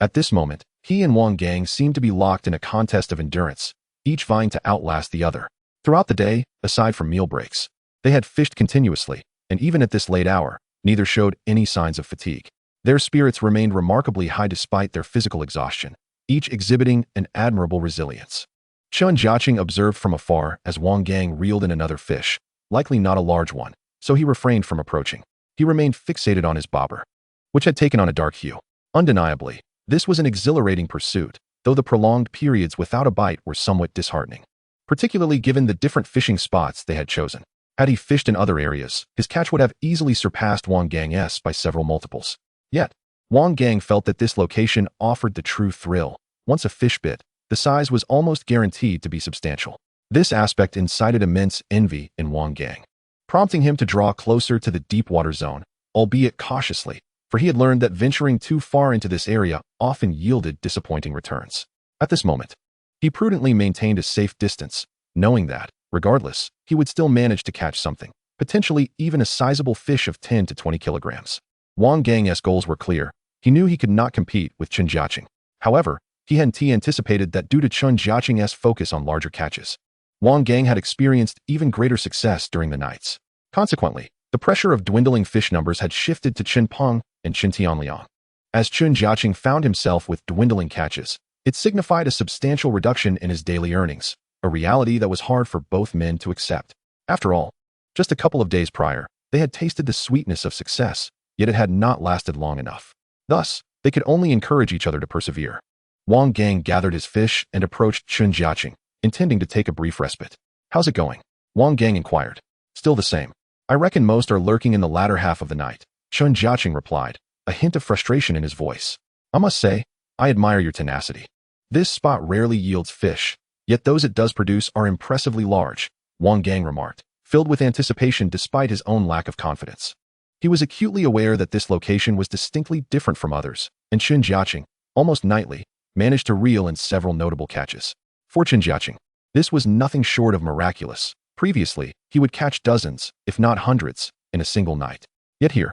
At this moment, he and Wang Gang seemed to be locked in a contest of endurance, each vying to outlast the other. Throughout the day, aside from meal breaks, they had fished continuously, and even at this late hour, neither showed any signs of fatigue. Their spirits remained remarkably high despite their physical exhaustion, each exhibiting an admirable resilience. Chen Jiacheng observed from afar as Wang Gang reeled in another fish, likely not a large one, so he refrained from approaching. He remained fixated on his bobber, which had taken on a dark hue. Undeniably, this was an exhilarating pursuit, though the prolonged periods without a bite were somewhat disheartening, particularly given the different fishing spots they had chosen. Had he fished in other areas, his catch would have easily surpassed Wang Gang's by several multiples. Yet, Wang Gang felt that this location offered the true thrill. Once a fish bit, the size was almost guaranteed to be substantial. This aspect incited immense envy in Wang Gang, prompting him to draw closer to the deep water zone, albeit cautiously, for he had learned that venturing too far into this area often yielded disappointing returns. At this moment, he prudently maintained a safe distance, knowing that, regardless, he would still manage to catch something, potentially even a sizable fish of 10 to 20 kilograms. Wang Gang's goals were clear. He knew he could not compete with Chen Jiacheng. However, he hadn't anticipated that due to Chen Jiacheng's focus on larger catches, Wang Gang had experienced even greater success during the nights. Consequently, the pressure of dwindling fish numbers had shifted to Chen Peng and Chen Tianliang. As Chen Jiacheng found himself with dwindling catches, it signified a substantial reduction in his daily earnings, a reality that was hard for both men to accept. After all, just a couple of days prior, they had tasted the sweetness of success, yet it had not lasted long enough. Thus, they could only encourage each other to persevere. Wang Gang gathered his fish and approached Chen Jiacheng, intending to take a brief respite. "How's it going?" Wang Gang inquired. "Still the same. I reckon most are lurking in the latter half of the night," Chen Jiacheng replied, a hint of frustration in his voice. "I must say, I admire your tenacity. This spot rarely yields fish, yet those it does produce are impressively large," Wang Gang remarked, filled with anticipation despite his own lack of confidence. He was acutely aware that this location was distinctly different from others, and Chen Jiacheng, almost nightly, managed to reel in several notable catches. For Chen Jiacheng, this was nothing short of miraculous. Previously, he would catch dozens, if not hundreds, in a single night. Yet here,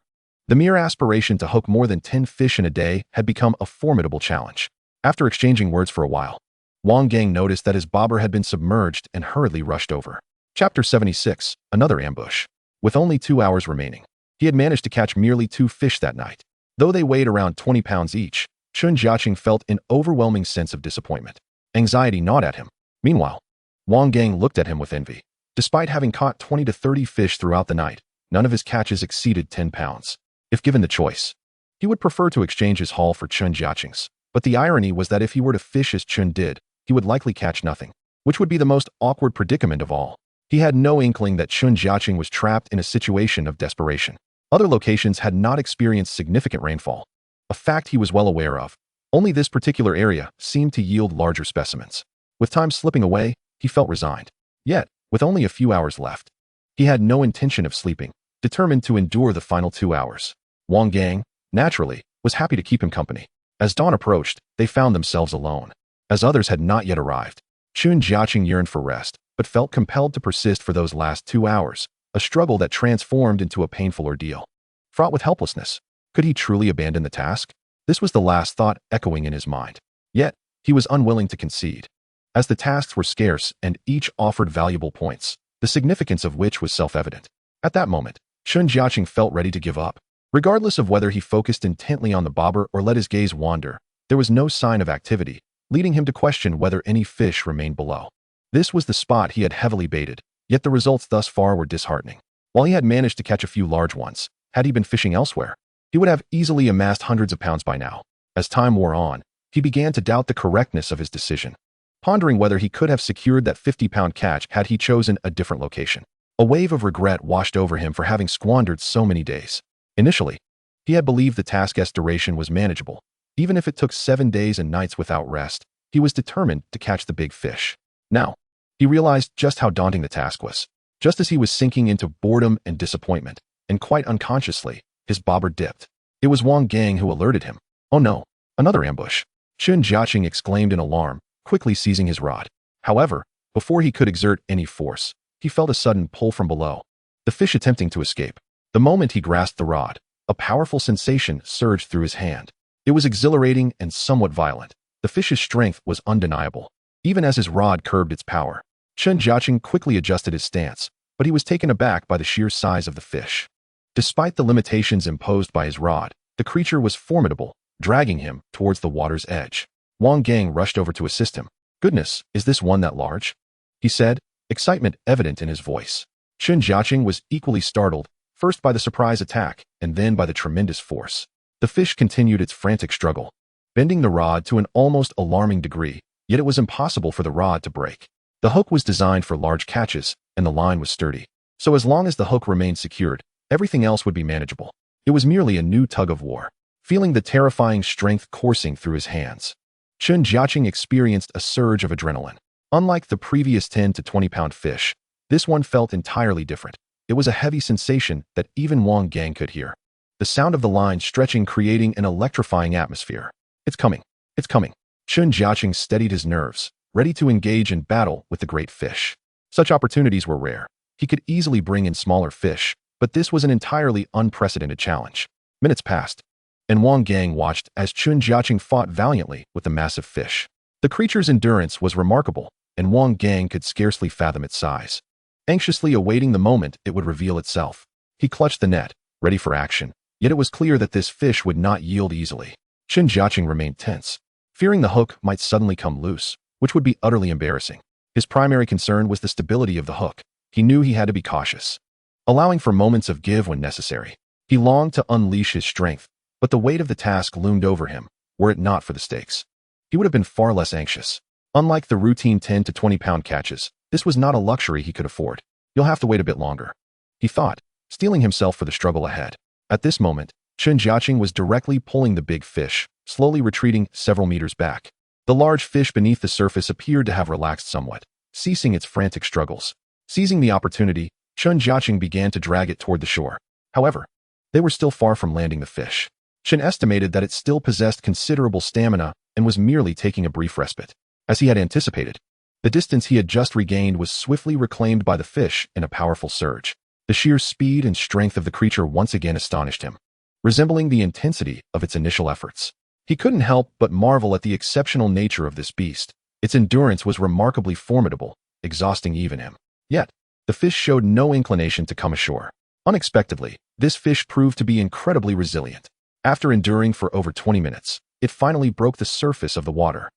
the mere aspiration to hook more than 10 fish in a day had become a formidable challenge. After exchanging words for a while, Wang Gang noticed that his bobber had been submerged and hurriedly rushed over. Chapter 76, Another Ambush. With only 2 hours remaining, he had managed to catch merely 2 fish that night. Though they weighed around 20 pounds each, Chen Jiacheng felt an overwhelming sense of disappointment. Anxiety gnawed at him. Meanwhile, Wang Gang looked at him with envy. Despite having caught 20 to 30 fish throughout the night, none of his catches exceeded 10 pounds. If given the choice, he would prefer to exchange his haul for Chen Jiacheng's, But the irony was that if he were to fish as Chen did, he would likely catch nothing, which would be the most awkward predicament of all. He had no inkling that Chen Jiacheng was trapped in a situation of desperation. Other locations had not experienced significant rainfall, a fact he was well aware of. Only this particular area seemed to yield larger specimens. With time slipping away, he felt resigned. Yet, with only a few hours left, he had no intention of sleeping, determined to endure the final 2 hours. Wang Gang, naturally, was happy to keep him company. As dawn approached, they found themselves alone, as others had not yet arrived. Chen Jiacheng yearned for rest, but felt compelled to persist for those last 2 hours, a struggle that transformed into a painful ordeal. Fraught with helplessness, could he truly abandon the task? This was the last thought echoing in his mind. Yet, he was unwilling to concede. As the tasks were scarce and each offered valuable points, the significance of which was self-evident. At that moment, Chen Jiacheng felt ready to give up. Regardless of whether he focused intently on the bobber or let his gaze wander, there was no sign of activity, leading him to question whether any fish remained below. This was the spot he had heavily baited, yet the results thus far were disheartening. While he had managed to catch a few large ones, had he been fishing elsewhere, he would have easily amassed hundreds of pounds by now. As time wore on, he began to doubt the correctness of his decision, pondering whether he could have secured that 50-pound catch had he chosen a different location. A wave of regret washed over him for having squandered so many days. Initially, he had believed the task's duration was manageable. Even if it took 7 days and nights without rest, he was determined to catch the big fish. Now, he realized just how daunting the task was. Just as he was sinking into boredom and disappointment, and quite unconsciously, his bobber dipped. It was Wang Gang who alerted him. Oh no, another ambush. Chen Jiacheng exclaimed in alarm, quickly seizing his rod. However, before he could exert any force, he felt a sudden pull from below, the fish attempting to escape. The moment he grasped the rod, a powerful sensation surged through his hand. It was exhilarating and somewhat violent. The fish's strength was undeniable, even as his rod curbed its power. Chen Jiacheng quickly adjusted his stance, but he was taken aback by the sheer size of the fish. Despite the limitations imposed by his rod, the creature was formidable, dragging him towards the water's edge. Wang Gang rushed over to assist him. "Goodness, is this one that large?" he said, excitement evident in his voice. Chen Jiacheng was equally startled, first by the surprise attack, and then by the tremendous force. The fish continued its frantic struggle, bending the rod to an almost alarming degree, yet it was impossible for the rod to break. The hook was designed for large catches, and the line was sturdy. So as long as the hook remained secured, everything else would be manageable. It was merely a new tug-of-war. Feeling the terrifying strength coursing through his hands, Chen Jiacheng experienced a surge of adrenaline. Unlike the previous 10 to 20-pound fish, this one felt entirely different. It was a heavy sensation that even Wang Gang could hear. The sound of the line stretching creating an electrifying atmosphere. It's coming. It's coming. Chen Jiacheng steadied his nerves, ready to engage in battle with the great fish. Such opportunities were rare. He could easily bring in smaller fish, but this was an entirely unprecedented challenge. Minutes passed, and Wang Gang watched as Chen Jiacheng fought valiantly with the massive fish. The creature's endurance was remarkable, and Wang Gang could scarcely fathom its size. Anxiously awaiting the moment it would reveal itself, he clutched the net, ready for action, yet it was clear that this fish would not yield easily. Chen Jiacheng remained tense, fearing the hook might suddenly come loose, which would be utterly embarrassing. His primary concern was the stability of the hook. He knew he had to be cautious, allowing for moments of give when necessary. He longed to unleash his strength, but the weight of the task loomed over him, were it not for the stakes. He would have been far less anxious. Unlike the routine 10 to 20-pound catches, this was not a luxury he could afford. "You'll have to wait a bit longer," he thought, steeling himself for the struggle ahead. At this moment, Chen Jiacheng was directly pulling the big fish, slowly retreating several meters back. The large fish beneath the surface appeared to have relaxed somewhat, ceasing its frantic struggles. Seizing the opportunity, Chen Jiacheng began to drag it toward the shore. However, they were still far from landing the fish. Chen estimated that it still possessed considerable stamina and was merely taking a brief respite. As he had anticipated, the distance he had just regained was swiftly reclaimed by the fish in a powerful surge. The sheer speed and strength of the creature once again astonished him, resembling the intensity of its initial efforts. He couldn't help but marvel at the exceptional nature of this beast. Its endurance was remarkably formidable, exhausting even him. Yet, the fish showed no inclination to come ashore. Unexpectedly, this fish proved to be incredibly resilient. After enduring for over 20 minutes, it finally broke the surface of the water.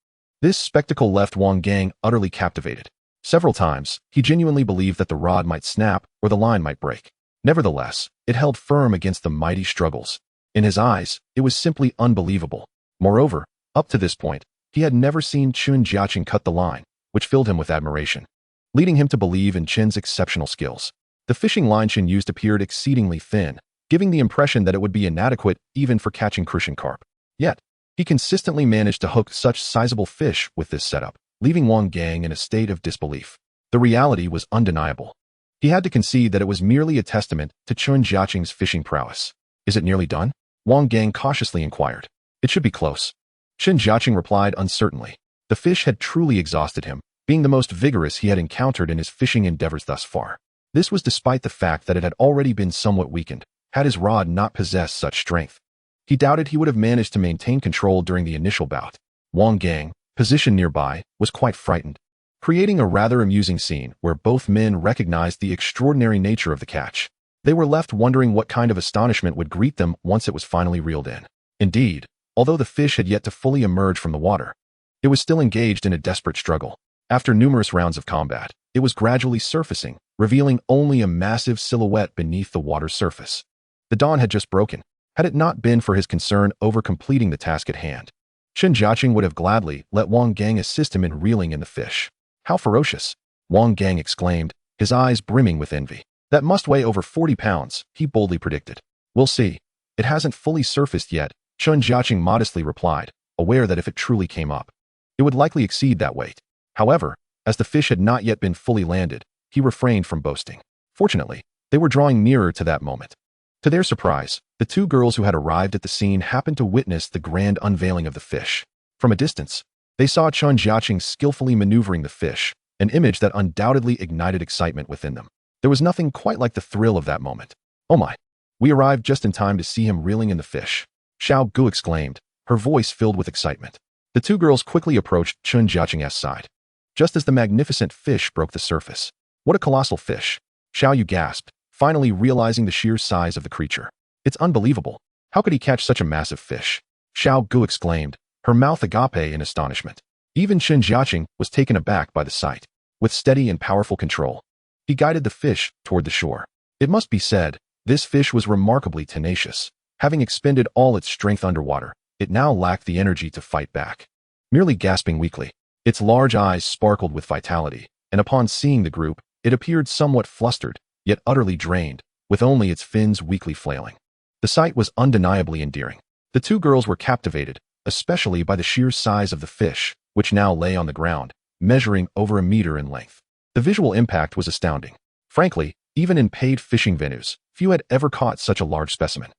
This spectacle left Wang Gang utterly captivated. Several times, he genuinely believed that the rod might snap or the line might break. Nevertheless, it held firm against the mighty struggles. In his eyes, it was simply unbelievable. Moreover, Up to this point, he had never seen Chen Jiacheng cut the line, which filled him with admiration, leading him to believe in Chen's exceptional skills. The fishing line Chen used appeared exceedingly thin, giving the impression that it would be inadequate even for catching crucian carp. Yet, he consistently managed to hook such sizable fish with this setup, leaving Wang Gang in a state of disbelief. The reality was undeniable. He had to concede that it was merely a testament to Chen Jiacheng's fishing prowess. Is it nearly done? Wang Gang cautiously inquired. It should be close. Chen Jiacheng replied uncertainly. The fish had truly exhausted him, being the most vigorous he had encountered in his fishing endeavors thus far. This was despite the fact that it had already been somewhat weakened, had his rod not possessed such strength. He doubted he would have managed to maintain control during the initial bout. Wang Gang, positioned nearby, was quite frightened, creating a rather amusing scene where both men recognized the extraordinary nature of the catch. They were left wondering what kind of astonishment would greet them once it was finally reeled in. Indeed, although the fish had yet to fully emerge from the water, it was still engaged in a desperate struggle. After numerous rounds of combat, it was gradually surfacing, revealing only a massive silhouette beneath the water's surface. The dawn had just broken. Had it not been for his concern over completing the task at hand, Chen Jiacheng would have gladly let Wang Gang assist him in reeling in the fish. How ferocious! Wang Gang exclaimed, his eyes brimming with envy. That must weigh over 40 pounds, he boldly predicted. We'll see. It hasn't fully surfaced yet, Chen Jiacheng modestly replied, aware that if it truly came up, it would likely exceed that weight. However, as the fish had not yet been fully landed, he refrained from boasting. Fortunately, they were drawing nearer to that moment. To their surprise, the two girls who had arrived at the scene happened to witness the grand unveiling of the fish. From a distance, they saw Chen Jiacheng skillfully maneuvering the fish, an image that undoubtedly ignited excitement within them. There was nothing quite like the thrill of that moment. Oh my! We arrived just in time to see him reeling in the fish, Xiao Gu exclaimed, her voice filled with excitement. The two girls quickly approached Chen Jiacheng's side, just as the magnificent fish broke the surface. What a colossal fish! Xiao Yu gasped, finally realizing the sheer size of the creature. It's unbelievable. How could he catch such a massive fish? Xiao Gu exclaimed, her mouth agape in astonishment. Even Chen Jiacheng was taken aback by the sight. With steady and powerful control, he guided the fish toward the shore. It must be said, this fish was remarkably tenacious. Having expended all its strength underwater, it now lacked the energy to fight back. Merely gasping weakly, its large eyes sparkled with vitality, and upon seeing the group, it appeared somewhat flustered, yet utterly drained, with only its fins weakly flailing. The sight was undeniably endearing. The two girls were captivated, especially by the sheer size of the fish, which now lay on the ground, measuring over a meter in length. The visual impact was astounding. Frankly, even in paid fishing venues, few had ever caught such a large specimen.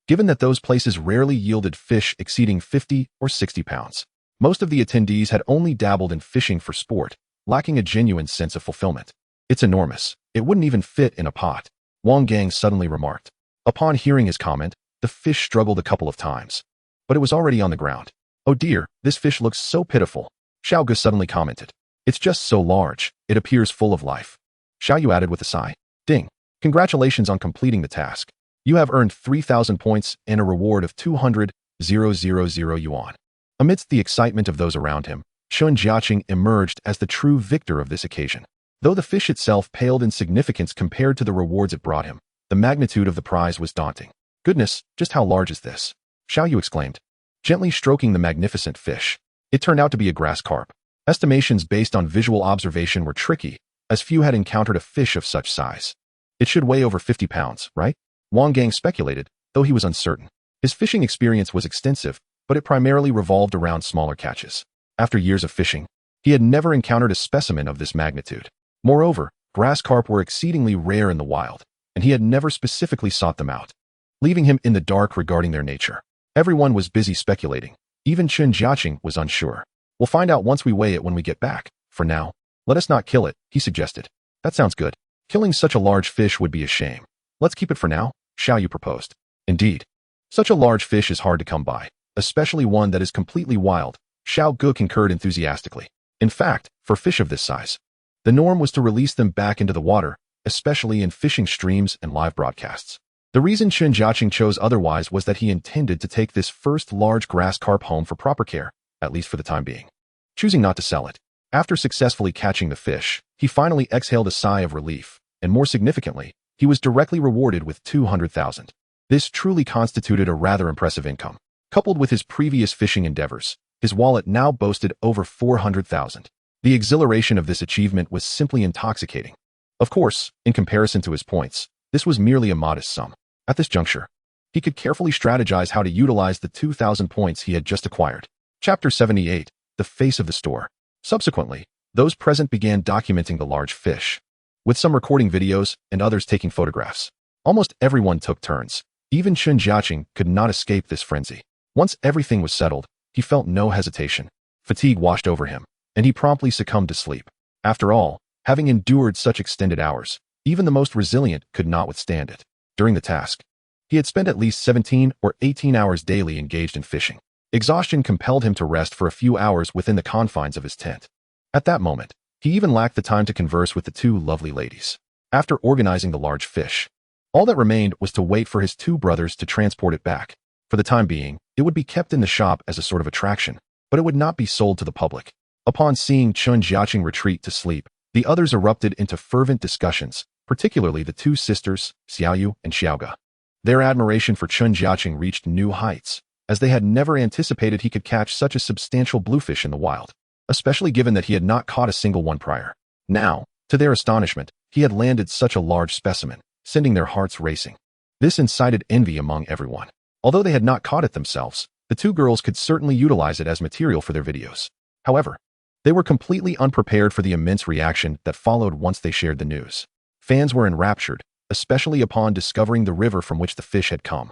Given that those places rarely yielded fish exceeding 50 or 60 pounds, most of the attendees had only dabbled in fishing for sport, lacking a genuine sense of fulfillment. It's enormous. It wouldn't even fit in a pot, Wang Gang suddenly remarked. Upon hearing his comment, the fish struggled a couple of times, but it was already on the ground. Oh dear, this fish looks so pitiful, Xiao Gu suddenly commented. It's just so large, it appears full of life. Xiao Yu added with a sigh. Ding. Congratulations on completing the task. You have earned 3,000 points and a reward of 200,000 yuan. Amidst the excitement of those around him, Chen Jiacheng emerged as the true victor of this occasion. Though the fish itself paled in significance compared to the rewards it brought him, the magnitude of the prize was daunting. Goodness, just how large is this? Xiao Yu exclaimed, gently stroking the magnificent fish. It turned out to be a grass carp. Estimations based on visual observation were tricky, as few had encountered a fish of such size. It should weigh over 50 pounds, right? Wang Gang speculated, though he was uncertain. His fishing experience was extensive, but it primarily revolved around smaller catches. After years of fishing, he had never encountered a specimen of this magnitude. Moreover, grass carp were exceedingly rare in the wild, and he had never specifically sought them out, leaving him in the dark regarding their nature. Everyone was busy speculating. Even Chen Jiacheng was unsure. We'll find out once we weigh it when we get back. For now, let us not kill it, he suggested. That sounds good. Killing such a large fish would be a shame. Let's keep it for now, Xiao Yu proposed. Indeed, such a large fish is hard to come by, especially one that is completely wild, Xiao Gu concurred enthusiastically. In fact, for fish of this size, the norm was to release them back into the water, especially in fishing streams and live broadcasts. The reason Chen Jiacheng chose otherwise was that he intended to take this first large grass carp home for proper care, at least for the time being. Choosing not to sell it, after successfully catching the fish, he finally exhaled a sigh of relief, and more significantly, he was directly rewarded with 200,000. This truly constituted a rather impressive income. Coupled with his previous fishing endeavors, His wallet now boasted over 400,000. The exhilaration of this achievement was simply intoxicating. Of course, in comparison to his points, this was merely a modest sum. At this juncture, he could carefully strategize how to utilize the 2,000 points he had just acquired. Chapter 78. The Face of the Store. Subsequently, those present began documenting the large fish, with some recording videos and others taking photographs. Almost everyone took turns. Even Chen Jiacheng could not escape this frenzy. Once everything was settled, he felt no hesitation. Fatigue washed over him, and he promptly succumbed to sleep. After all, having endured such extended hours, even the most resilient could not withstand it. During the task, he had spent at least 17 or 18 hours daily engaged in fishing. Exhaustion compelled him to rest for a few hours within the confines of his tent. At that moment, he even lacked the time to converse with the two lovely ladies. After organizing the large fish, all that remained was to wait for his two brothers to transport it back. For the time being, it would be kept in the shop as a sort of attraction, but it would not be sold to the public. Upon seeing Chen Jiacheng retreat to sleep, the others erupted into fervent discussions, particularly the two sisters, Xiaoyu and Saga. Their admiration for Chen Jiacheng reached new heights, as they had never anticipated he could catch such a substantial bluefish in the wild, especially given that he had not caught a single one prior. Now, to their astonishment, he had landed such a large specimen, sending their hearts racing. This incited envy among everyone. Although they had not caught it themselves, the two girls could certainly utilize it as material for their videos. However, they were completely unprepared for the immense reaction that followed once they shared the news. Fans were enraptured, especially upon discovering the river from which the fish had come.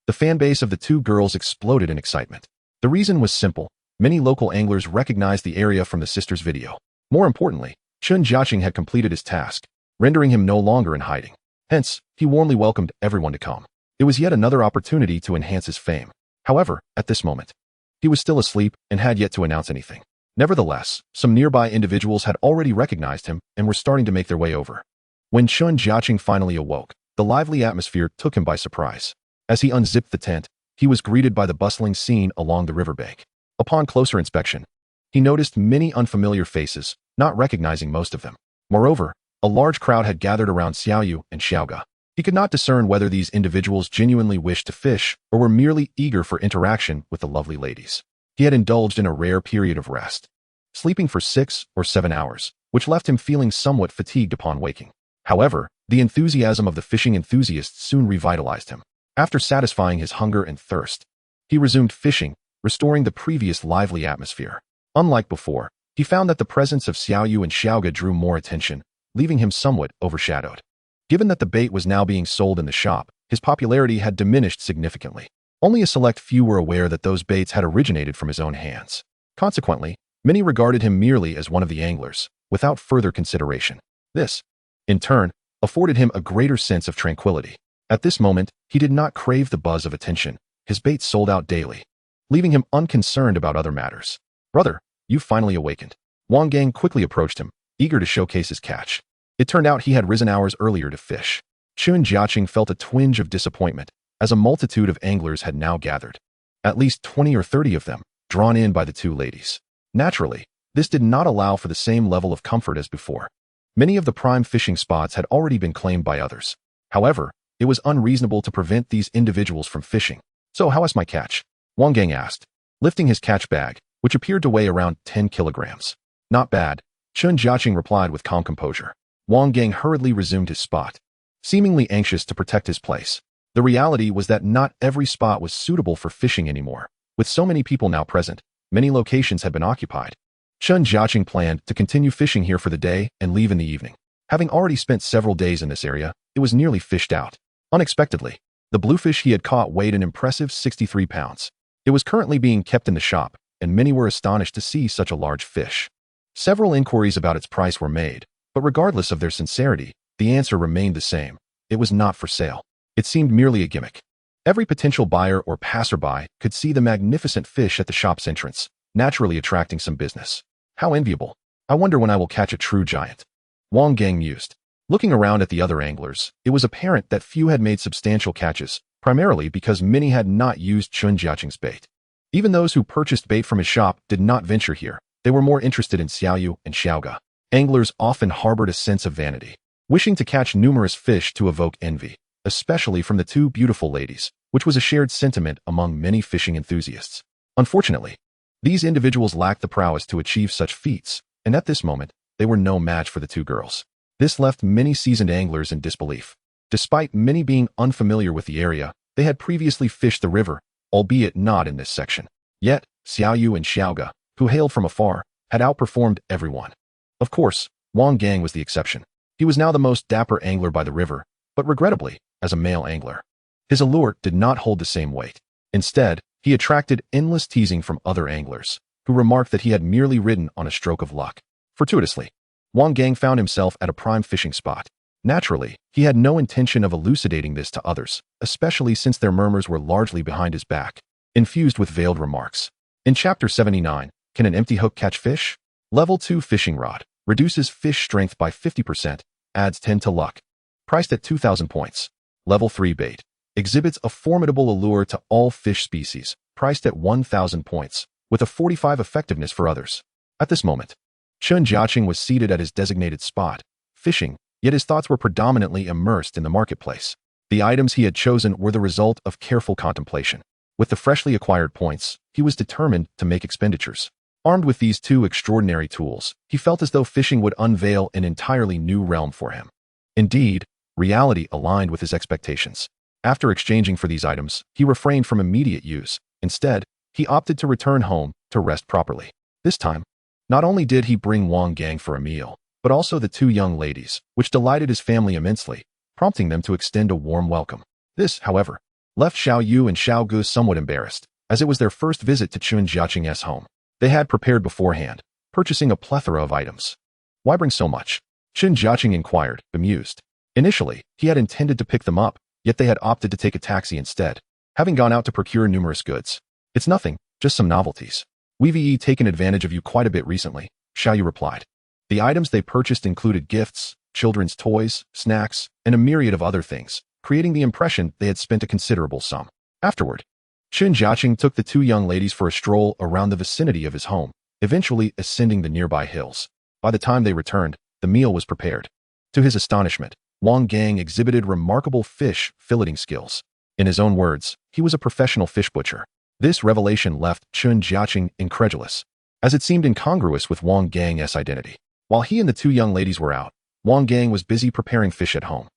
The fan base of the two girls exploded in excitement. The reason was simple. Many local anglers recognized the area from the sisters' video. More importantly, Chen Jiacheng had completed his task, rendering him no longer in hiding. Hence, he warmly welcomed everyone to come. It was yet another opportunity to enhance his fame. However, at this moment, he was still asleep and had yet to announce anything. Nevertheless, some nearby individuals had already recognized him and were starting to make their way over. When Chen Jiacheng finally awoke, the lively atmosphere took him by surprise. As he unzipped the tent, he was greeted by the bustling scene along the riverbank. Upon closer inspection, he noticed many unfamiliar faces, not recognizing most of them. Moreover, a large crowd had gathered around Xiaoyu and Saga. He could not discern whether these individuals genuinely wished to fish or were merely eager for interaction with the lovely ladies. He had indulged in a rare period of rest, sleeping for 6 or 7 hours, which left him feeling somewhat fatigued upon waking. However, the enthusiasm of the fishing enthusiasts soon revitalized him. After satisfying his hunger and thirst, he resumed fishing, restoring the previous lively atmosphere. Unlike before, he found that the presence of Xiaoyu and Saga drew more attention, leaving him somewhat overshadowed. Given that the bait was now being sold in the shop, his popularity had diminished significantly. Only a select few were aware that those baits had originated from his own hands. Consequently, many regarded him merely as one of the anglers, without further consideration. This, in turn, afforded him a greater sense of tranquility. At this moment, he did not crave the buzz of attention. His baits sold out daily, leaving him unconcerned about other matters. "Brother, you've finally awakened." Wang Gang quickly approached him, eager to showcase his catch. It turned out he had risen hours earlier to fish. Chen Jiacheng felt a twinge of disappointment, as a multitude of anglers had now gathered. At least 20 or 30 of them, drawn in by the two ladies. Naturally, this did not allow for the same level of comfort as before. Many of the prime fishing spots had already been claimed by others. However, it was unreasonable to prevent these individuals from fishing. "So how is my catch?" Wang Gang asked, lifting his catch bag, which appeared to weigh around 10 kilograms. "Not bad," Chen Jiacheng replied with calm composure. Wang Gang hurriedly resumed his spot, seemingly anxious to protect his place. The reality was that not every spot was suitable for fishing anymore. With so many people now present, many locations had been occupied. Chen Jiacheng planned to continue fishing here for the day and leave in the evening. Having already spent several days in this area, it was nearly fished out. Unexpectedly, the bluefish he had caught weighed an impressive 63 pounds. It was currently being kept in the shop, and many were astonished to see such a large fish. Several inquiries about its price were made, but regardless of their sincerity, the answer remained the same. It was not for sale. It seemed merely a gimmick. Every potential buyer or passerby could see the magnificent fish at the shop's entrance, naturally attracting some business. "How enviable. I wonder when I will catch a true giant," Wang Gang mused. Looking around at the other anglers, it was apparent that few had made substantial catches, primarily because many had not used Chen Jiacheng's bait. Even those who purchased bait from his shop did not venture here. They were more interested in Xiaoyu and Saga. Anglers often harbored a sense of vanity, wishing to catch numerous fish to evoke envy, especially from the two beautiful ladies, which was a shared sentiment among many fishing enthusiasts. Unfortunately, These individuals lacked the prowess to achieve such feats, and at this moment, they were no match for the two girls. This left many seasoned anglers in disbelief. Despite many being unfamiliar with the area, they had previously fished the river, albeit not in this section. Yet, Xiaoyu and Saga, who hailed from afar, had outperformed everyone. Of course, Wang Gang was the exception. He was now the most dapper angler by the river, but regrettably, as a male angler. His allure did not hold the same weight. Instead, he attracted endless teasing from other anglers, who remarked that he had merely ridden on a stroke of luck. Fortuitously, Wang Gang found himself at a prime fishing spot. Naturally, he had no intention of elucidating this to others, especially since their murmurs were largely behind his back, infused with veiled remarks. In Chapter 79, Can an Empty Hook Catch Fish? Level 2 Fishing Rod. Reduces fish strength by 50%, adds 10 to luck. Priced at 2,000 points. Level 3 Bait. Exhibits a formidable allure to all fish species, priced at 1,000 points, with a 45 effectiveness for others. At this moment, Chen Jiacheng was seated at his designated spot, fishing, yet his thoughts were predominantly immersed in the marketplace. The items he had chosen were the result of careful contemplation. With the freshly acquired points, he was determined to make expenditures. Armed with these two extraordinary tools, he felt as though fishing would unveil an entirely new realm for him. Indeed, reality aligned with his expectations. After exchanging for these items, he refrained from immediate use. Instead, he opted to return home to rest properly. This time, not only did he bring Wang Gang for a meal, but also the two young ladies, which delighted his family immensely, prompting them to extend a warm welcome. This, however, left Xiao Yu and Xiao Gu somewhat embarrassed, as it was their first visit to Chen Jiacheng's home. They had prepared beforehand, purchasing a plethora of items. Why bring so much? Chen Jiacheng inquired, bemused. Initially, he had intended to pick them up, yet they had opted to take a taxi instead, having gone out to procure numerous goods. It's nothing, just some novelties. We've taken advantage of you quite a bit recently, Xiao Yu replied. The items they purchased included gifts, children's toys, snacks, and a myriad of other things, creating the impression they had spent a considerable sum. Afterward, Chen Jiacheng took the two young ladies for a stroll around the vicinity of his home, eventually ascending the nearby hills. By the time they returned, the meal was prepared. To his astonishment, Wang Gang exhibited remarkable fish filleting skills. In his own words, he was a professional fish butcher. This revelation left Chen Jiacheng incredulous, as it seemed incongruous with Wang Gang's identity. While he and the two young ladies were out, Wang Gang was busy preparing fish at home.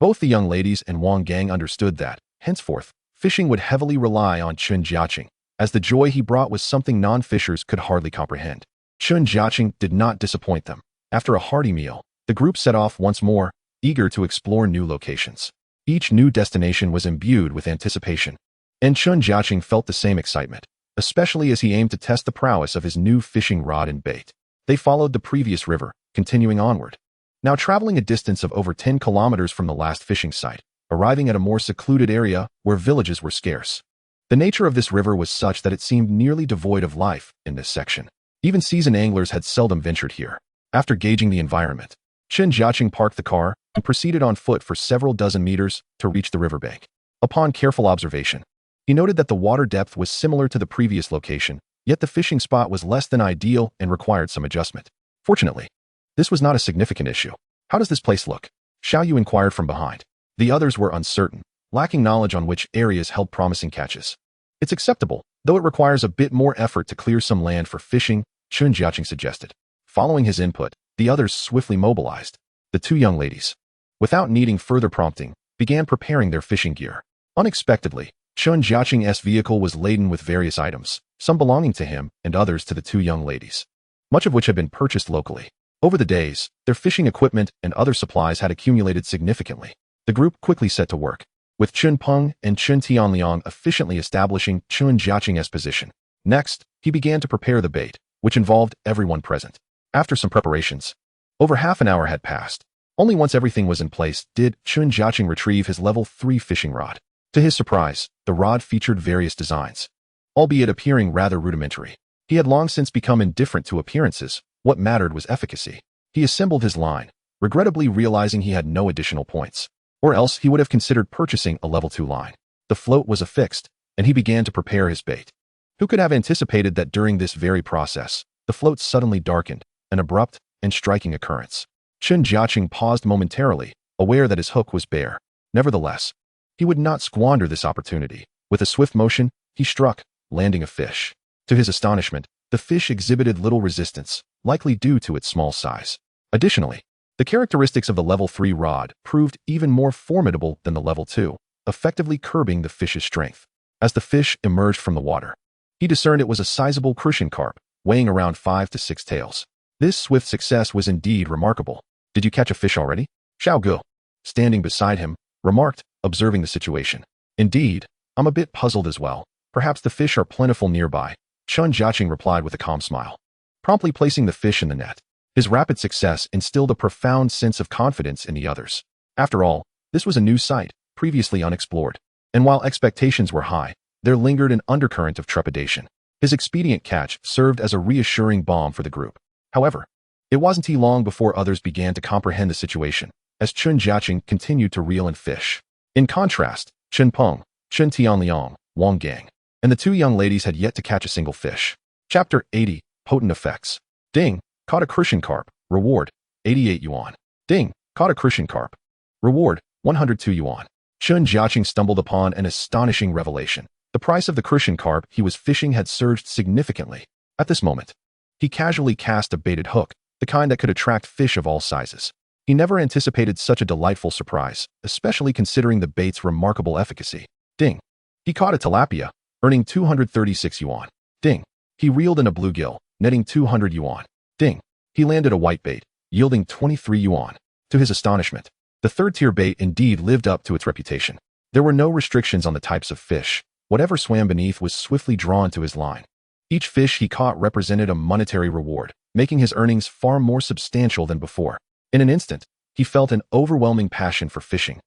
Both the young ladies and Wang Gang understood that, henceforth, fishing would heavily rely on Chen Jiacheng, as the joy he brought was something non-fishers could hardly comprehend. Chen Jiacheng did not disappoint them. After a hearty meal, the group set off once more, eager to explore new locations. Each new destination was imbued with anticipation, and Chen Jiacheng felt the same excitement, especially as he aimed to test the prowess of his new fishing rod and bait. They followed the previous river, continuing onward. Now traveling a distance of over 10 kilometers from the last fishing site, arriving at a more secluded area where villages were scarce. The nature of this river was such that it seemed nearly devoid of life in this section. Even seasoned anglers had seldom ventured here. After gauging the environment, Chen Jiacheng parked the car and proceeded on foot for several dozen meters to reach the riverbank. Upon careful observation, he noted that the water depth was similar to the previous location, yet the fishing spot was less than ideal and required some adjustment. Fortunately, this was not a significant issue. How does this place look? Xiao Yu inquired from behind. The others were uncertain, lacking knowledge on which areas held promising catches. It's acceptable, though it requires a bit more effort to clear some land for fishing, Chen Jiacheng suggested. Following his input, the others swiftly mobilized. The two young ladies, without needing further prompting, began preparing their fishing gear. Unexpectedly, Chen Jiacheng's vehicle was laden with various items, some belonging to him and others to the two young ladies, much of which had been purchased locally. Over the days, their fishing equipment and other supplies had accumulated significantly. The group quickly set to work, with Chen Peng and Chen Tianliang efficiently establishing Chen Jiacheng's position. Next, he began to prepare the bait, which involved everyone present. After some preparations, over half an hour had passed. Only once everything was in place did Chen Jiacheng retrieve his level 3 fishing rod. To his surprise, the rod featured various designs, albeit appearing rather rudimentary. He had long since become indifferent to appearances. What mattered was efficacy. He assembled his line, regrettably realizing he had no additional points, or else he would have considered purchasing a level 2 line. The float was affixed, and he began to prepare his bait. Who could have anticipated that during this very process, the float suddenly darkened, an abrupt and striking occurrence. Chen Jiacheng paused momentarily, aware that his hook was bare. Nevertheless, he would not squander this opportunity. With a swift motion, he struck, landing a fish. To his astonishment, the fish exhibited little resistance, likely due to its small size. Additionally, the characteristics of the level 3 rod proved even more formidable than the level 2, effectively curbing the fish's strength. As the fish emerged from the water, he discerned it was a sizable crucian carp, weighing around 5 to 6 tails. This swift success was indeed remarkable. "Did you catch a fish already?" Xiao Gu, standing beside him, remarked, observing the situation. "Indeed, I'm a bit puzzled as well. Perhaps the fish are plentiful nearby," Chen Jiacheng replied with a calm smile, promptly placing the fish in the net. His rapid success instilled a profound sense of confidence in the others. After all, this was a new site, previously unexplored, and while expectations were high, there lingered an undercurrent of trepidation. His expedient catch served as a reassuring balm for the group. However, it wasn't long before others began to comprehend the situation, as Chen Jiacheng continued to reel in fish. In contrast, Chen Peng, Chen Tianliang, Wang Gang, and the two young ladies had yet to catch a single fish. Chapter 80, Potent Effects. Ding, caught a crucian carp. Reward, 88 yuan. Ding, caught a crucian carp. Reward, 102 yuan. Chen Jiacheng stumbled upon an astonishing revelation. The price of the crucian carp he was fishing had surged significantly. At this moment, he casually cast a baited hook, the kind that could attract fish of all sizes. He never anticipated such a delightful surprise, especially considering the bait's remarkable efficacy. Ding. He caught a tilapia, earning 236 yuan. Ding. He reeled in a bluegill, netting 200 yuan. Ding. He landed a whitebait, yielding 23 yuan. To his astonishment, the third-tier bait indeed lived up to its reputation. There were no restrictions on the types of fish. Whatever swam beneath was swiftly drawn to his line. Each fish he caught represented a monetary reward, making his earnings far more substantial than before. In an instant, he felt an overwhelming passion for fishing,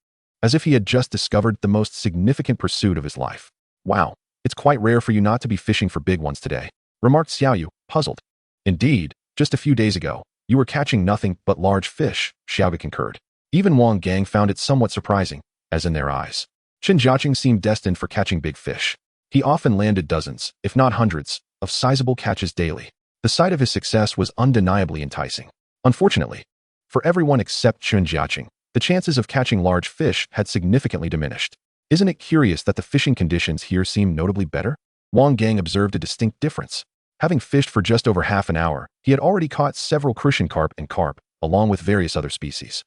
as if he had just discovered the most significant pursuit of his life. "Wow, it's quite rare for you not to be fishing for big ones today," remarked Xiaoyu, puzzled. "Indeed, just a few days ago, you were catching nothing but large fish," Xiaoga concurred. Even Wang Gang found it somewhat surprising, as in their eyes, Chen Jiacheng seemed destined for catching big fish. He often landed dozens, if not hundreds, of sizable catches daily. The sight of his success was undeniably enticing. Unfortunately, for everyone except Chen Jiacheng, the chances of catching large fish had significantly diminished. "Isn't it curious that the fishing conditions here seem notably better?" Wang Gang observed a distinct difference. Having fished for just over half an hour, he had already caught several crucian carp and carp, along with various other species.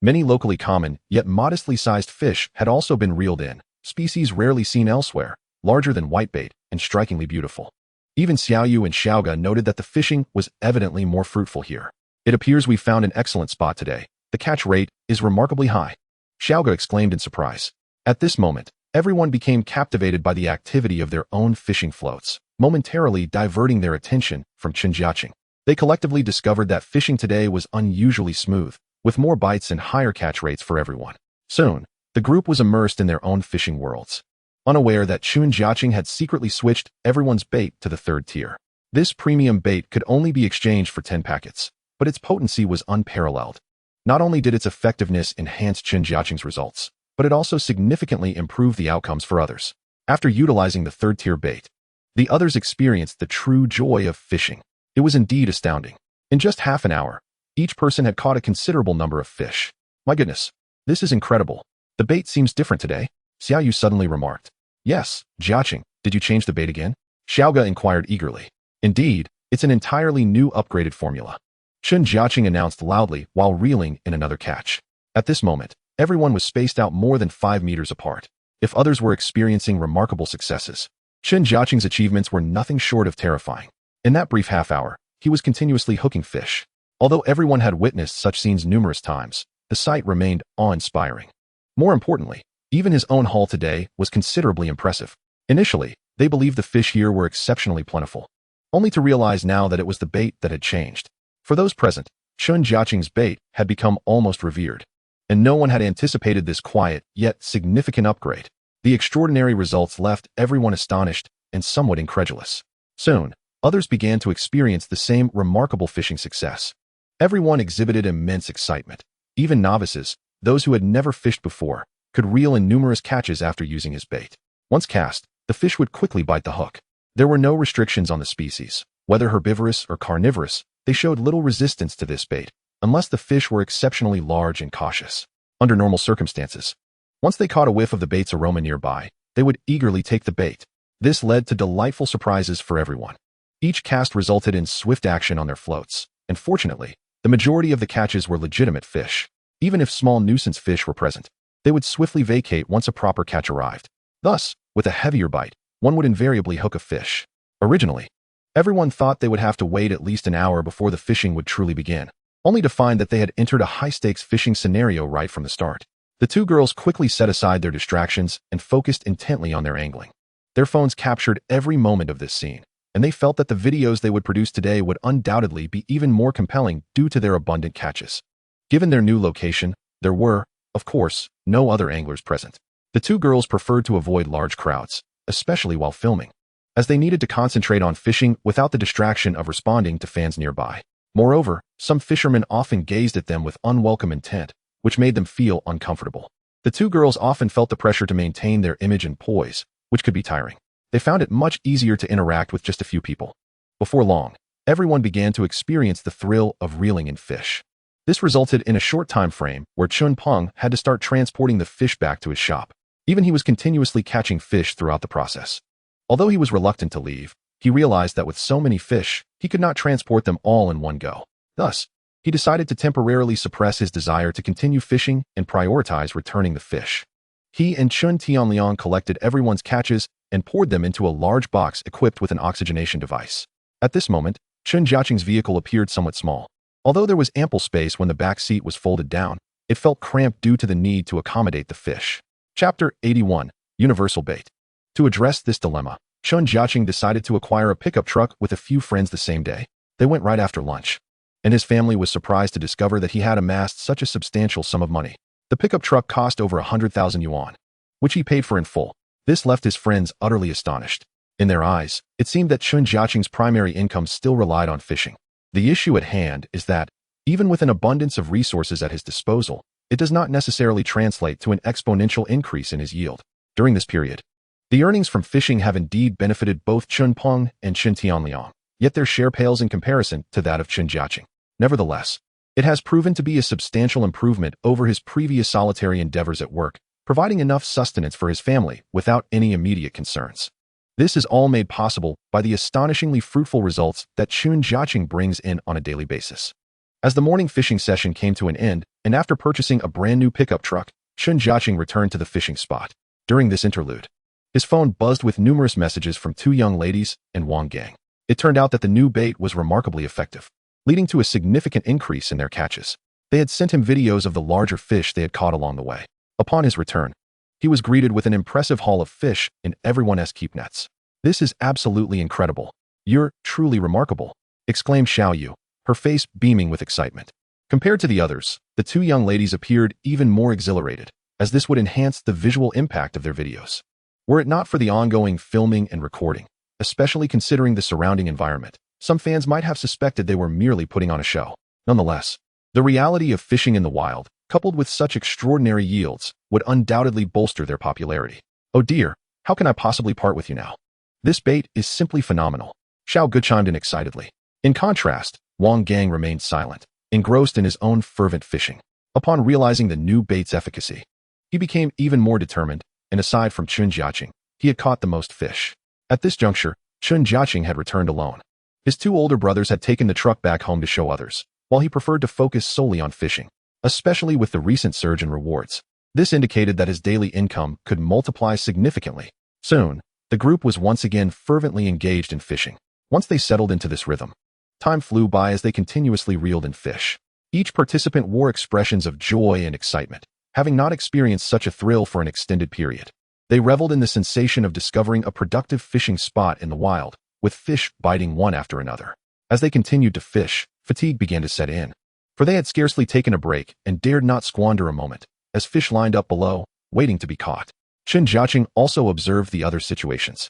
Many locally common, yet modestly sized fish had also been reeled in, species rarely seen elsewhere, larger than whitebait, and strikingly beautiful. Even Xiaoyu and Xiaoga noted that the fishing was evidently more fruitful here. "It appears we found an excellent spot today. The catch rate is remarkably high," Xiaoga exclaimed in surprise. At this moment, everyone became captivated by the activity of their own fishing floats, momentarily diverting their attention from Chen Jiacheng. They collectively discovered that fishing today was unusually smooth, with more bites and higher catch rates for everyone. Soon, the group was immersed in their own fishing worlds, unaware that Chen Jiacheng had secretly switched everyone's bait to the third tier. This premium bait could only be exchanged for 10 packets, but its potency was unparalleled. Not only did its effectiveness enhance Chen Jiacheng's results, but it also significantly improved the outcomes for others. After utilizing the third-tier bait, the others experienced the true joy of fishing. It was indeed astounding. In just half an hour, each person had caught a considerable number of fish. "My goodness, this is incredible. The bait seems different today," Xiaoyu suddenly remarked. "Yes, Jiacheng, did you change the bait again?" Xiaoga inquired eagerly. "Indeed, it's an entirely new upgraded formula," Chen Jiacheng announced loudly while reeling in another catch. At this moment, everyone was spaced out more than 5 meters apart. If others were experiencing remarkable successes, Chen Jiacheng's achievements were nothing short of terrifying. In that brief half hour, he was continuously hooking fish. Although everyone had witnessed such scenes numerous times, the sight remained awe-inspiring. More importantly, even his own haul today was considerably impressive. Initially, they believed the fish here were exceptionally plentiful, only to realize now that it was the bait that had changed. For those present, Chen Jiacheng's bait had become almost revered, and no one had anticipated this quiet yet significant upgrade. The extraordinary results left everyone astonished and somewhat incredulous. Soon, others began to experience the same remarkable fishing success. Everyone exhibited immense excitement. Even novices, those who had never fished before, could reel in numerous catches after using his bait. Once cast, the fish would quickly bite the hook. There were no restrictions on the species. Whether herbivorous or carnivorous, they showed little resistance to this bait, unless the fish were exceptionally large and cautious. Under normal circumstances, once they caught a whiff of the bait's aroma nearby, they would eagerly take the bait. This led to delightful surprises for everyone. Each cast resulted in swift action on their floats, and fortunately, the majority of the catches were legitimate fish. Even if small nuisance fish were present, they would swiftly vacate once a proper catch arrived. Thus, with a heavier bite, one would invariably hook a fish. Originally, everyone thought they would have to wait at least an hour before the fishing would truly begin, only to find that they had entered a high-stakes fishing scenario right from the start. The two girls quickly set aside their distractions and focused intently on their angling. Their phones captured every moment of this scene, and they felt that the videos they would produce today would undoubtedly be even more compelling due to their abundant catches. Given their new location, there were, of course, no other anglers present. The two girls preferred to avoid large crowds, especially while filming, as they needed to concentrate on fishing without the distraction of responding to fans nearby. Moreover, some fishermen often gazed at them with unwelcome intent, which made them feel uncomfortable. The two girls often felt the pressure to maintain their image and poise, which could be tiring. They found it much easier to interact with just a few people. Before long, everyone began to experience the thrill of reeling in fish. This resulted in a short time frame where Chen Jiacheng had to start transporting the fish back to his shop. Even he was continuously catching fish throughout the process. Although he was reluctant to leave, he realized that with so many fish, he could not transport them all in one go. Thus, he decided to temporarily suppress his desire to continue fishing and prioritize returning the fish. He and Chen Jiacheng collected everyone's catches and poured them into a large box equipped with an oxygenation device. At this moment, Chen Jiacheng's vehicle appeared somewhat small. Although there was ample space when the back seat was folded down, it felt cramped due to the need to accommodate the fish. Chapter 81. Universal Bait. To address this dilemma, Chen Jiacheng decided to acquire a pickup truck with a few friends the same day. They went right after lunch, and his family was surprised to discover that he had amassed such a substantial sum of money. The pickup truck cost over 100,000 yuan, which he paid for in full. This left his friends utterly astonished. In their eyes, it seemed that Chen Jiacheng's primary income still relied on fishing. The issue at hand is that, even with an abundance of resources at his disposal, it does not necessarily translate to an exponential increase in his yield. During this period, the earnings from fishing have indeed benefited both Chen Jiacheng and Chen Jiacheng, yet their share pales in comparison to that of Chen Jiacheng. Nevertheless, it has proven to be a substantial improvement over his previous solitary endeavors at work, providing enough sustenance for his family without any immediate concerns. This is all made possible by the astonishingly fruitful results that Chen Jiacheng brings in on a daily basis. As the morning fishing session came to an end, and after purchasing a brand new pickup truck, Chen Jiacheng returned to the fishing spot. During this interlude, his phone buzzed with numerous messages from two young ladies and Wang Gang. It turned out that the new bait was remarkably effective, leading to a significant increase in their catches. They had sent him videos of the larger fish they had caught along the way. Upon his return, he was greeted with an impressive haul of fish in everyone's keep nets. "This is absolutely incredible. You're truly remarkable," exclaimed Xiao Yu, her face beaming with excitement. Compared to the others, the two young ladies appeared even more exhilarated, as this would enhance the visual impact of their videos. Were it not for the ongoing filming and recording, especially considering the surrounding environment, some fans might have suspected they were merely putting on a show. Nonetheless, the reality of fishing in the wild, coupled with such extraordinary yields, would undoubtedly bolster their popularity. "Oh dear, how can I possibly part with you now? This bait is simply phenomenal," Xiao Gu chimed in excitedly. In contrast, Wang Gang remained silent, engrossed in his own fervent fishing. Upon realizing the new bait's efficacy, he became even more determined, and aside from Chen Jiacheng, he had caught the most fish. At this juncture, Chen Jiacheng had returned alone. His two older brothers had taken the truck back home to show others, while he preferred to focus solely on fishing, especially with the recent surge in rewards. This indicated that his daily income could multiply significantly. Soon, the group was once again fervently engaged in fishing. Once they settled into this rhythm, time flew by as they continuously reeled in fish. Each participant wore expressions of joy and excitement, having not experienced such a thrill for an extended period. They reveled in the sensation of discovering a productive fishing spot in the wild, with fish biting one after another. As they continued to fish, fatigue began to set in, for they had scarcely taken a break and dared not squander a moment, as fish lined up below, waiting to be caught. Chen Jiacheng also observed the other situations.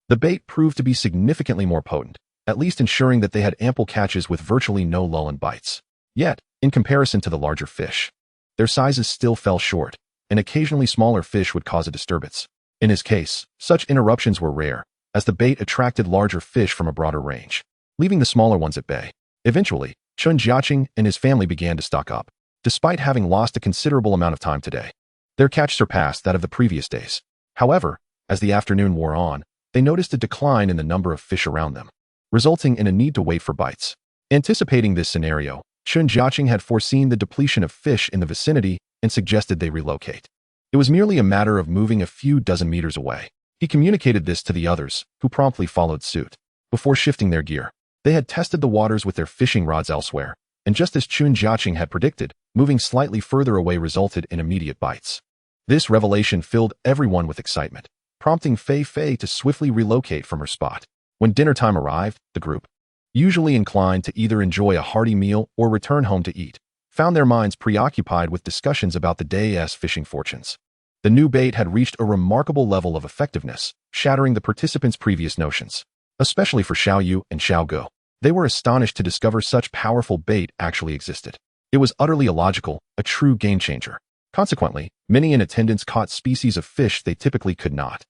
The bait proved to be significantly more potent, at least ensuring that they had ample catches with virtually no lull in bites. Yet, in comparison to the larger fish, their sizes still fell short, and occasionally smaller fish would cause a disturbance. In his case, such interruptions were rare, as the bait attracted larger fish from a broader range, leaving the smaller ones at bay. Eventually, Chen Jiacheng and his family began to stock up. Despite having lost a considerable amount of time today, their catch surpassed that of the previous days. However, as the afternoon wore on, they noticed a decline in the number of fish around them, resulting in a need to wait for bites. Anticipating this scenario, Chen Jiacheng had foreseen the depletion of fish in the vicinity and suggested they relocate. It was merely a matter of moving a few dozen meters away. He communicated this to the others, who promptly followed suit. Before shifting their gear, they had tested the waters with their fishing rods elsewhere, and just as Chen Jiacheng had predicted, moving slightly further away resulted in immediate bites. This revelation filled everyone with excitement, prompting Fei Fei to swiftly relocate from her spot. When dinner time arrived, the group, usually inclined to either enjoy a hearty meal or return home to eat, found their minds preoccupied with discussions about the day's fishing fortunes. The new bait had reached a remarkable level of effectiveness, shattering the participants' previous notions. Especially for Xiao Yu and Xiao Go, they were astonished to discover such powerful bait actually existed. It was utterly illogical, a true game-changer. Consequently, many in attendance caught species of fish they typically could not,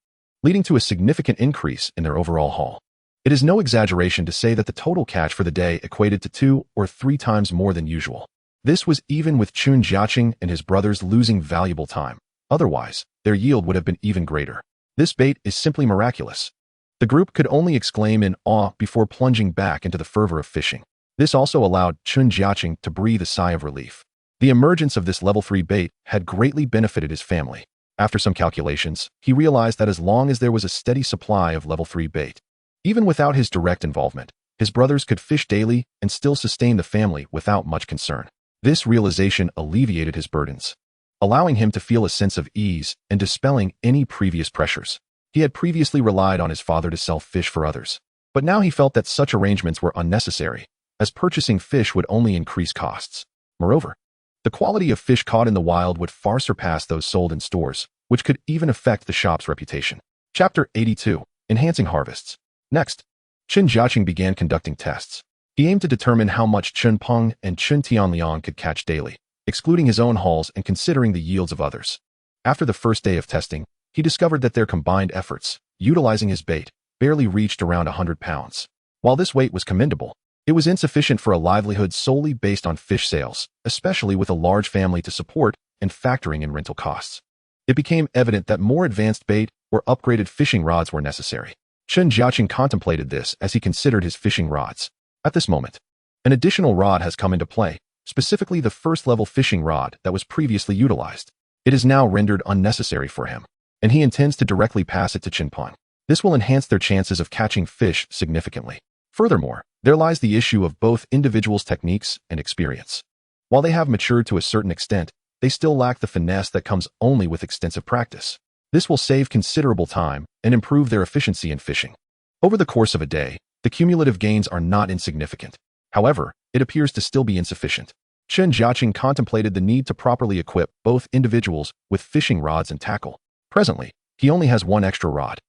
leading to a significant increase in their overall haul. It is no exaggeration to say that the total catch for the day equated to 2 or 3 times more than usual. This was even with Chen Jiacheng and his brothers losing valuable time. Otherwise, their yield would have been even greater. This bait is simply miraculous. The group could only exclaim in awe before plunging back into the fervor of fishing. This also allowed Chen Jiacheng to breathe a sigh of relief. The emergence of this level 3 bait had greatly benefited his family. After some calculations, he realized that as long as there was a steady supply of level 3 bait, even without his direct involvement, his brothers could fish daily and still sustain the family without much concern. This realization alleviated his burdens, allowing him to feel a sense of ease and dispelling any previous pressures. He had previously relied on his father to sell fish for others, but now he felt that such arrangements were unnecessary, as purchasing fish would only increase costs. Moreover, the quality of fish caught in the wild would far surpass those sold in stores, which could even affect the shop's reputation. Chapter 82. Enhancing Harvests. Next, Chen Jiacheng began conducting tests. He aimed to determine how much Chen Peng and Chen Tianliang could catch daily, excluding his own hauls and considering the yields of others. After the first day of testing, he discovered that their combined efforts, utilizing his bait, barely reached around 100 pounds. While this weight was commendable, it was insufficient for a livelihood solely based on fish sales, especially with a large family to support and factoring in rental costs. It became evident that more advanced bait or upgraded fishing rods were necessary. Chen Jiacheng contemplated this as he considered his fishing rods. At this moment, an additional rod has come into play, specifically the first-level fishing rod that was previously utilized. It is now rendered unnecessary for him, and he intends to directly pass it to Chen Peng. This will enhance their chances of catching fish significantly. Furthermore, there lies the issue of both individuals' techniques and experience. While they have matured to a certain extent, they still lack the finesse that comes only with extensive practice. This will save considerable time and improve their efficiency in fishing. Over the course of a day, the cumulative gains are not insignificant. However, it appears to still be insufficient. Chen Jiacheng contemplated the need to properly equip both individuals with fishing rods and tackle. Presently, he only has one extra rod.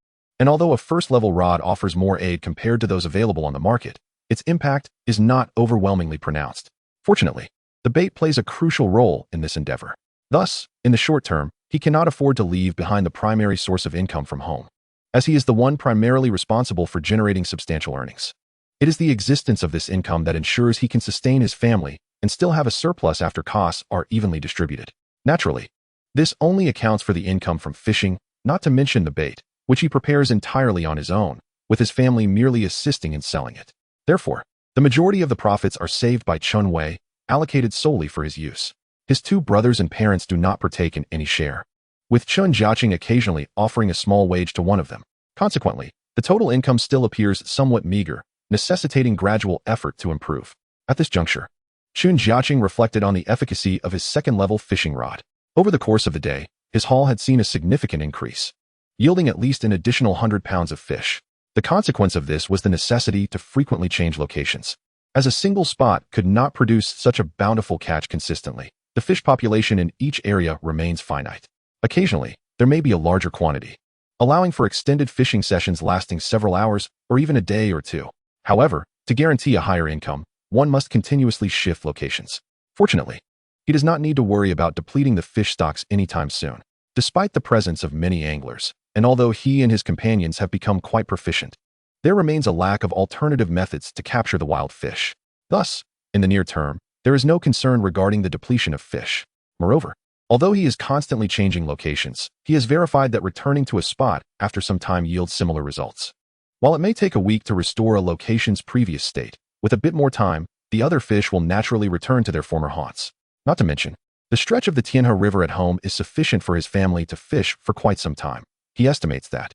And although a first-level rod offers more aid compared to those available on the market, its impact is not overwhelmingly pronounced. Fortunately, the bait plays a crucial role in this endeavor. Thus, in the short term, he cannot afford to leave behind the primary source of income from home, as he is the one primarily responsible for generating substantial earnings. It is the existence of this income that ensures he can sustain his family and still have a surplus after costs are evenly distributed. Naturally, this only accounts for the income from fishing, not to mention the bait, which he prepares entirely on his own, with his family merely assisting in selling it. Therefore, the majority of the profits are saved by Chen Wei, allocated solely for his use. His 2 brothers and parents do not partake in any share, with Chen Jiacheng occasionally offering a small wage to one of them. Consequently, the total income still appears somewhat meager, necessitating gradual effort to improve. At this juncture, Chen Jiacheng reflected on the efficacy of his second-level fishing rod. Over the course of the day, his haul had seen a significant increase, yielding at least an additional 100 pounds of fish. The consequence of this was the necessity to frequently change locations, as a single spot could not produce such a bountiful catch consistently. The fish population in each area remains finite. Occasionally, there may be a larger quantity, allowing for extended fishing sessions lasting several hours or even a day or 2. However, to guarantee a higher income, one must continuously shift locations. Fortunately, he does not need to worry about depleting the fish stocks anytime soon. Despite the presence of many anglers, and although he and his companions have become quite proficient, there remains a lack of alternative methods to capture the wild fish. Thus, in the near term, there is no concern regarding the depletion of fish. Moreover, Although he is constantly changing locations, he has verified that returning to a spot after some time yields similar results. While it may take a week to restore a location's previous state, with a bit more time, the other fish will naturally return to their former haunts. Not to mention, the stretch of the Tianhe River at home is sufficient for his family to fish for quite some time. He estimates that,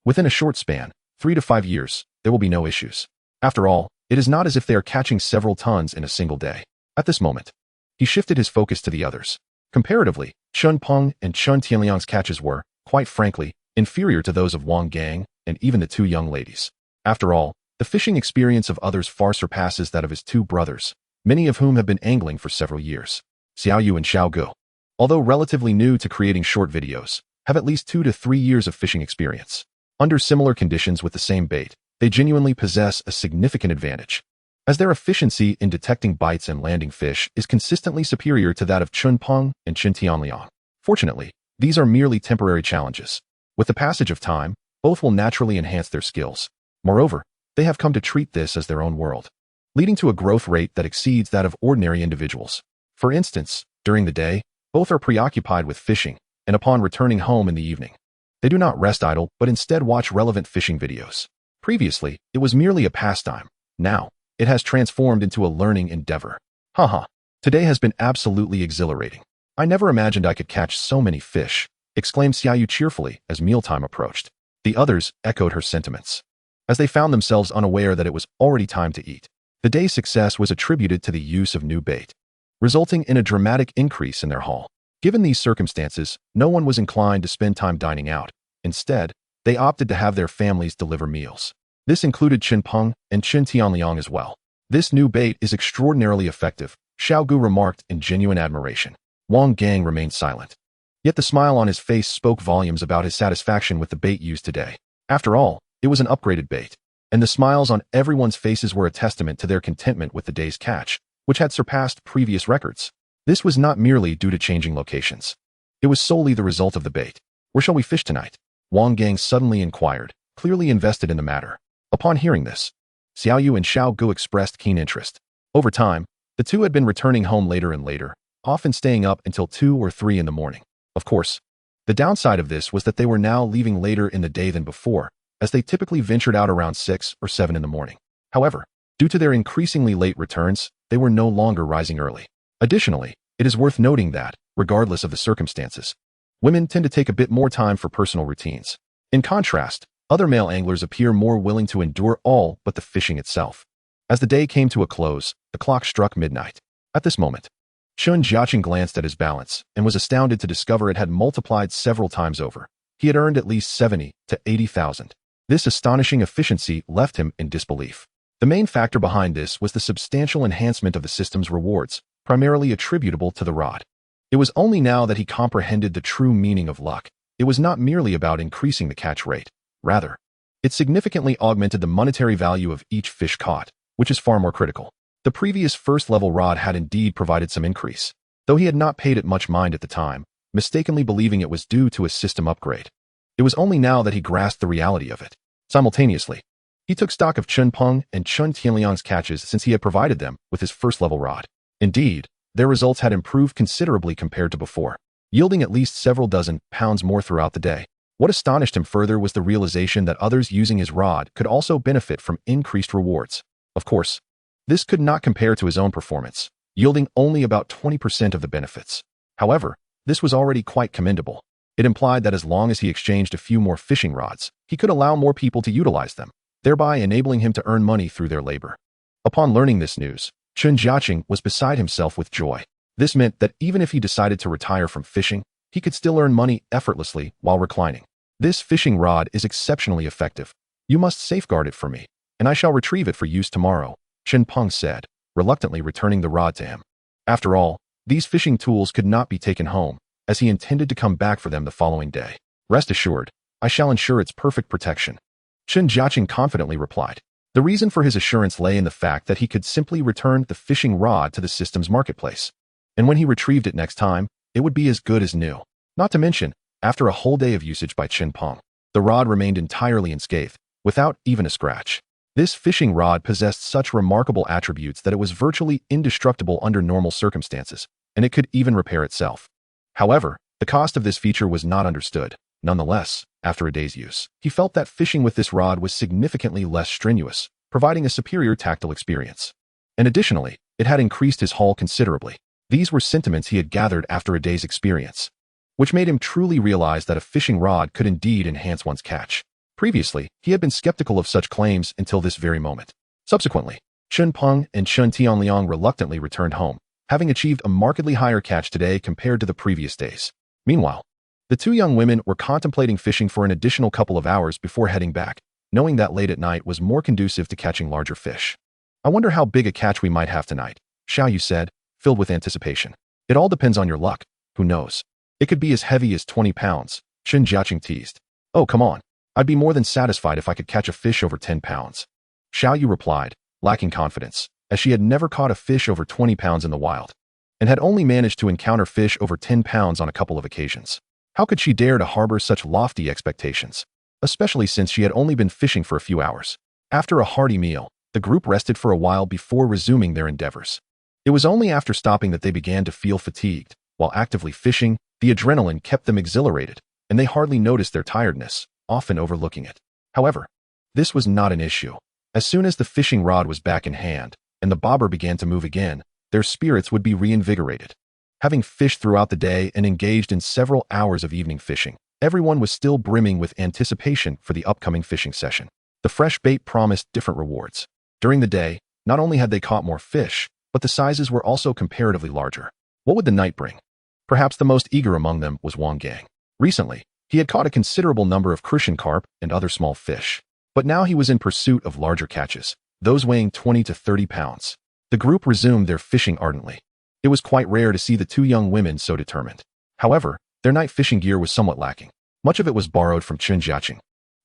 within a short span, 3 to 5 years, there will be no issues. After all, it is not as if they are catching several tons in a single day. At this moment, he shifted his focus to the others. Comparatively, Chen Peng and Chen Tianliang's catches were, quite frankly, inferior to those of Wang Gang and even the two young ladies. After all, the fishing experience of others far surpasses that of his two brothers, many of whom have been angling for several years. Xiaoyu and Xiaogu, although relatively new to creating short videos, have at least 2 to 3 years of fishing experience. Under similar conditions with the same bait, they genuinely possess a significant advantage, as their efficiency in detecting bites and landing fish is consistently superior to that of Chen Peng and Chen Tianliang. Fortunately, these are merely temporary challenges. With the passage of time, both will naturally enhance their skills. Moreover, they have come to treat this as their own world, leading to a growth rate that exceeds that of ordinary individuals. For instance, during the day, both are preoccupied with fishing, and upon returning home in the evening, they do not rest idle but instead watch relevant fishing videos. Previously, it was merely a pastime. Now, it has transformed into a learning endeavor. Haha, today has been absolutely exhilarating. I never imagined I could catch so many fish, exclaimed Xiaoyu cheerfully as mealtime approached. The others echoed her sentiments, as they found themselves unaware that it was already time to eat. The day's success was attributed to the use of new bait, resulting in a dramatic increase in their haul. Given these circumstances, no one was inclined to spend time dining out. Instead, they opted to have their families deliver meals. This included Chen Peng and Chen Tianliang as well. This new bait is extraordinarily effective, Xiaogu remarked in genuine admiration. Wang Gang remained silent. Yet the smile on his face spoke volumes about his satisfaction with the bait used today. After all, it was an upgraded bait, and the smiles on everyone's faces were a testament to their contentment with the day's catch, which had surpassed previous records. This was not merely due to changing locations. It was solely the result of the bait. Where shall we fish tonight? Wang Gang suddenly inquired, clearly invested in the matter. Upon hearing this, Xiaoyu and Xiaogu expressed keen interest. Over time, the two had been returning home later and later, often staying up until 2 or 3 in the morning. Of course, the downside of this was that they were now leaving later in the day than before, as they typically ventured out around 6 or 7 in the morning. However, due to their increasingly late returns, they were no longer rising early. Additionally, it is worth noting that, regardless of the circumstances, women tend to take a bit more time for personal routines. In contrast, other male anglers appear more willing to endure all but the fishing itself. As the day came to a close, the clock struck midnight. At this moment, Chen Jiacheng glanced at his balance and was astounded to discover it had multiplied several times over. He had earned at least 70 to 80,000. This astonishing efficiency left him in disbelief. The main factor behind this was the substantial enhancement of the system's rewards, primarily attributable to the rod. It was only now that he comprehended the true meaning of luck. It was not merely about increasing the catch rate. Rather, it significantly augmented the monetary value of each fish caught, which is far more critical. The previous first-level rod had indeed provided some increase, though he had not paid it much mind at the time, mistakenly believing it was due to a system upgrade. It was only now that he grasped the reality of it. Simultaneously, he took stock of Chen Peng and Chen Tianliang's catches since he had provided them with his first-level rod. Indeed, their results had improved considerably compared to before, yielding at least several dozen pounds more throughout the day. What astonished him further was the realization that others using his rod could also benefit from increased rewards. Of course, this could not compare to his own performance, yielding only about 20% of the benefits. However, this was already quite commendable. It implied that as long as he exchanged a few more fishing rods, he could allow more people to utilize them, thereby enabling him to earn money through their labor. Upon learning this news, Chen Jiacheng was beside himself with joy. This meant that even if he decided to retire from fishing, he could still earn money effortlessly while reclining. This fishing rod is exceptionally effective. You must safeguard it for me, and I shall retrieve it for use tomorrow, Chen Peng said, reluctantly returning the rod to him. After all, these fishing tools could not be taken home, as he intended to come back for them the following day. Rest assured, I shall ensure its perfect protection, Chen Jiacheng confidently replied. The reason for his assurance lay in the fact that he could simply return the fishing rod to the system's marketplace, and when he retrieved it next time, it would be as good as new. Not to mention, after a whole day of usage by Chen Peng, the rod remained entirely unscathed, without even a scratch. This fishing rod possessed such remarkable attributes that it was virtually indestructible under normal circumstances, and it could even repair itself. However, the cost of this feature was not understood. Nonetheless, after a day's use, he felt that fishing with this rod was significantly less strenuous, providing a superior tactile experience. And additionally, it had increased his haul considerably. These were sentiments he had gathered after a day's experience, which made him truly realize that a fishing rod could indeed enhance one's catch. Previously, he had been skeptical of such claims until this very moment. Subsequently, Chen Peng and Chen Tianliang reluctantly returned home, having achieved a markedly higher catch today compared to the previous days. Meanwhile, the two young women were contemplating fishing for an additional couple of hours before heading back, knowing that late at night was more conducive to catching larger fish. I wonder how big a catch we might have tonight, Xiao Yu said, filled with anticipation. It all depends on your luck, who knows? It could be as heavy as 20 pounds, Chen Jiacheng teased. Oh, come on. I'd be more than satisfied if I could catch a fish over 10 pounds. Xiao Yu replied, lacking confidence, as she had never caught a fish over 20 pounds in the wild, and had only managed to encounter fish over 10 pounds on a couple of occasions. How could she dare to harbor such lofty expectations, especially since she had only been fishing for a few hours? After a hearty meal, the group rested for a while before resuming their endeavors. It was only after stopping that they began to feel fatigued. While actively fishing, the adrenaline kept them exhilarated, and they hardly noticed their tiredness, often overlooking it. However, this was not an issue. As soon as the fishing rod was back in hand, and the bobber began to move again, their spirits would be reinvigorated. Having fished throughout the day and engaged in several hours of evening fishing, everyone was still brimming with anticipation for the upcoming fishing session. The fresh bait promised different rewards. During the day, not only had they caught more fish, but the sizes were also comparatively larger. What would the night bring? Perhaps the most eager among them was Wang Gang. Recently, he had caught a considerable number of crucian carp and other small fish, but now he was in pursuit of larger catches, those weighing 20 to 30 pounds. The group resumed their fishing ardently. It was quite rare to see the two young women so determined. However, their night fishing gear was somewhat lacking. Much of it was borrowed from Chen Jiacheng.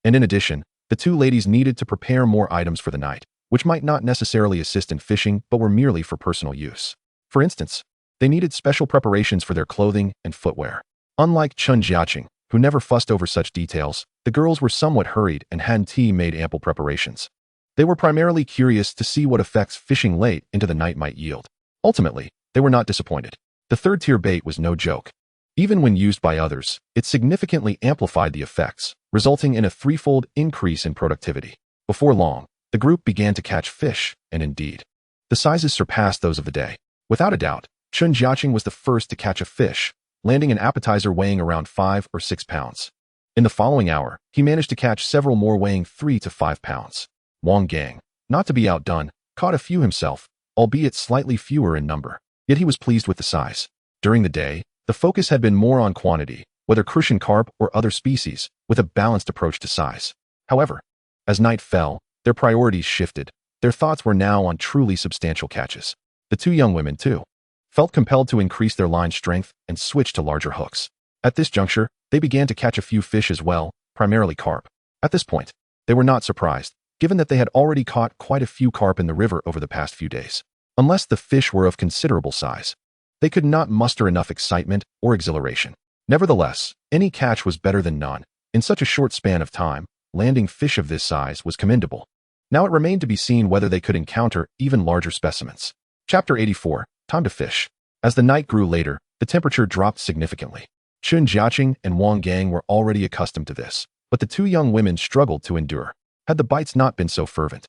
And in addition, the two ladies needed to prepare more items for the night, which might not necessarily assist in fishing but were merely for personal use. For instance, they needed special preparations for their clothing and footwear. Unlike Chen Jiacheng, who never fussed over such details, the girls were somewhat hurried and Han Ti made ample preparations. They were primarily curious to see what effects fishing late into the night might yield. Ultimately, they were not disappointed. The third-tier bait was no joke. Even when used by others, it significantly amplified the effects, resulting in a threefold increase in productivity. Before long, the group began to catch fish, and indeed, the sizes surpassed those of the day. Without a doubt, Chen Jiacheng was the first to catch a fish, landing an appetizer weighing around 5 or 6 pounds. In the following hour, he managed to catch several more weighing 3 to 5 pounds. Wang Gang, not to be outdone, caught a few himself, albeit slightly fewer in number, yet he was pleased with the size. During the day, the focus had been more on quantity, whether crucian carp or other species, with a balanced approach to size. However, as night fell, their priorities shifted. Their thoughts were now on truly substantial catches. The two young women, too, felt compelled to increase their line strength and switch to larger hooks. At this juncture, they began to catch a few fish as well, primarily carp. At this point, they were not surprised, given that they had already caught quite a few carp in the river over the past few days. Unless the fish were of considerable size, they could not muster enough excitement or exhilaration. Nevertheless, any catch was better than none. In such a short span of time, landing fish of this size was commendable. Now it remained to be seen whether they could encounter even larger specimens. Chapter 84. Time to fish. As the night grew later, the temperature dropped significantly. Chen Jiacheng and Wang Gang were already accustomed to this, but the two young women struggled to endure. Had the bites not been so fervent,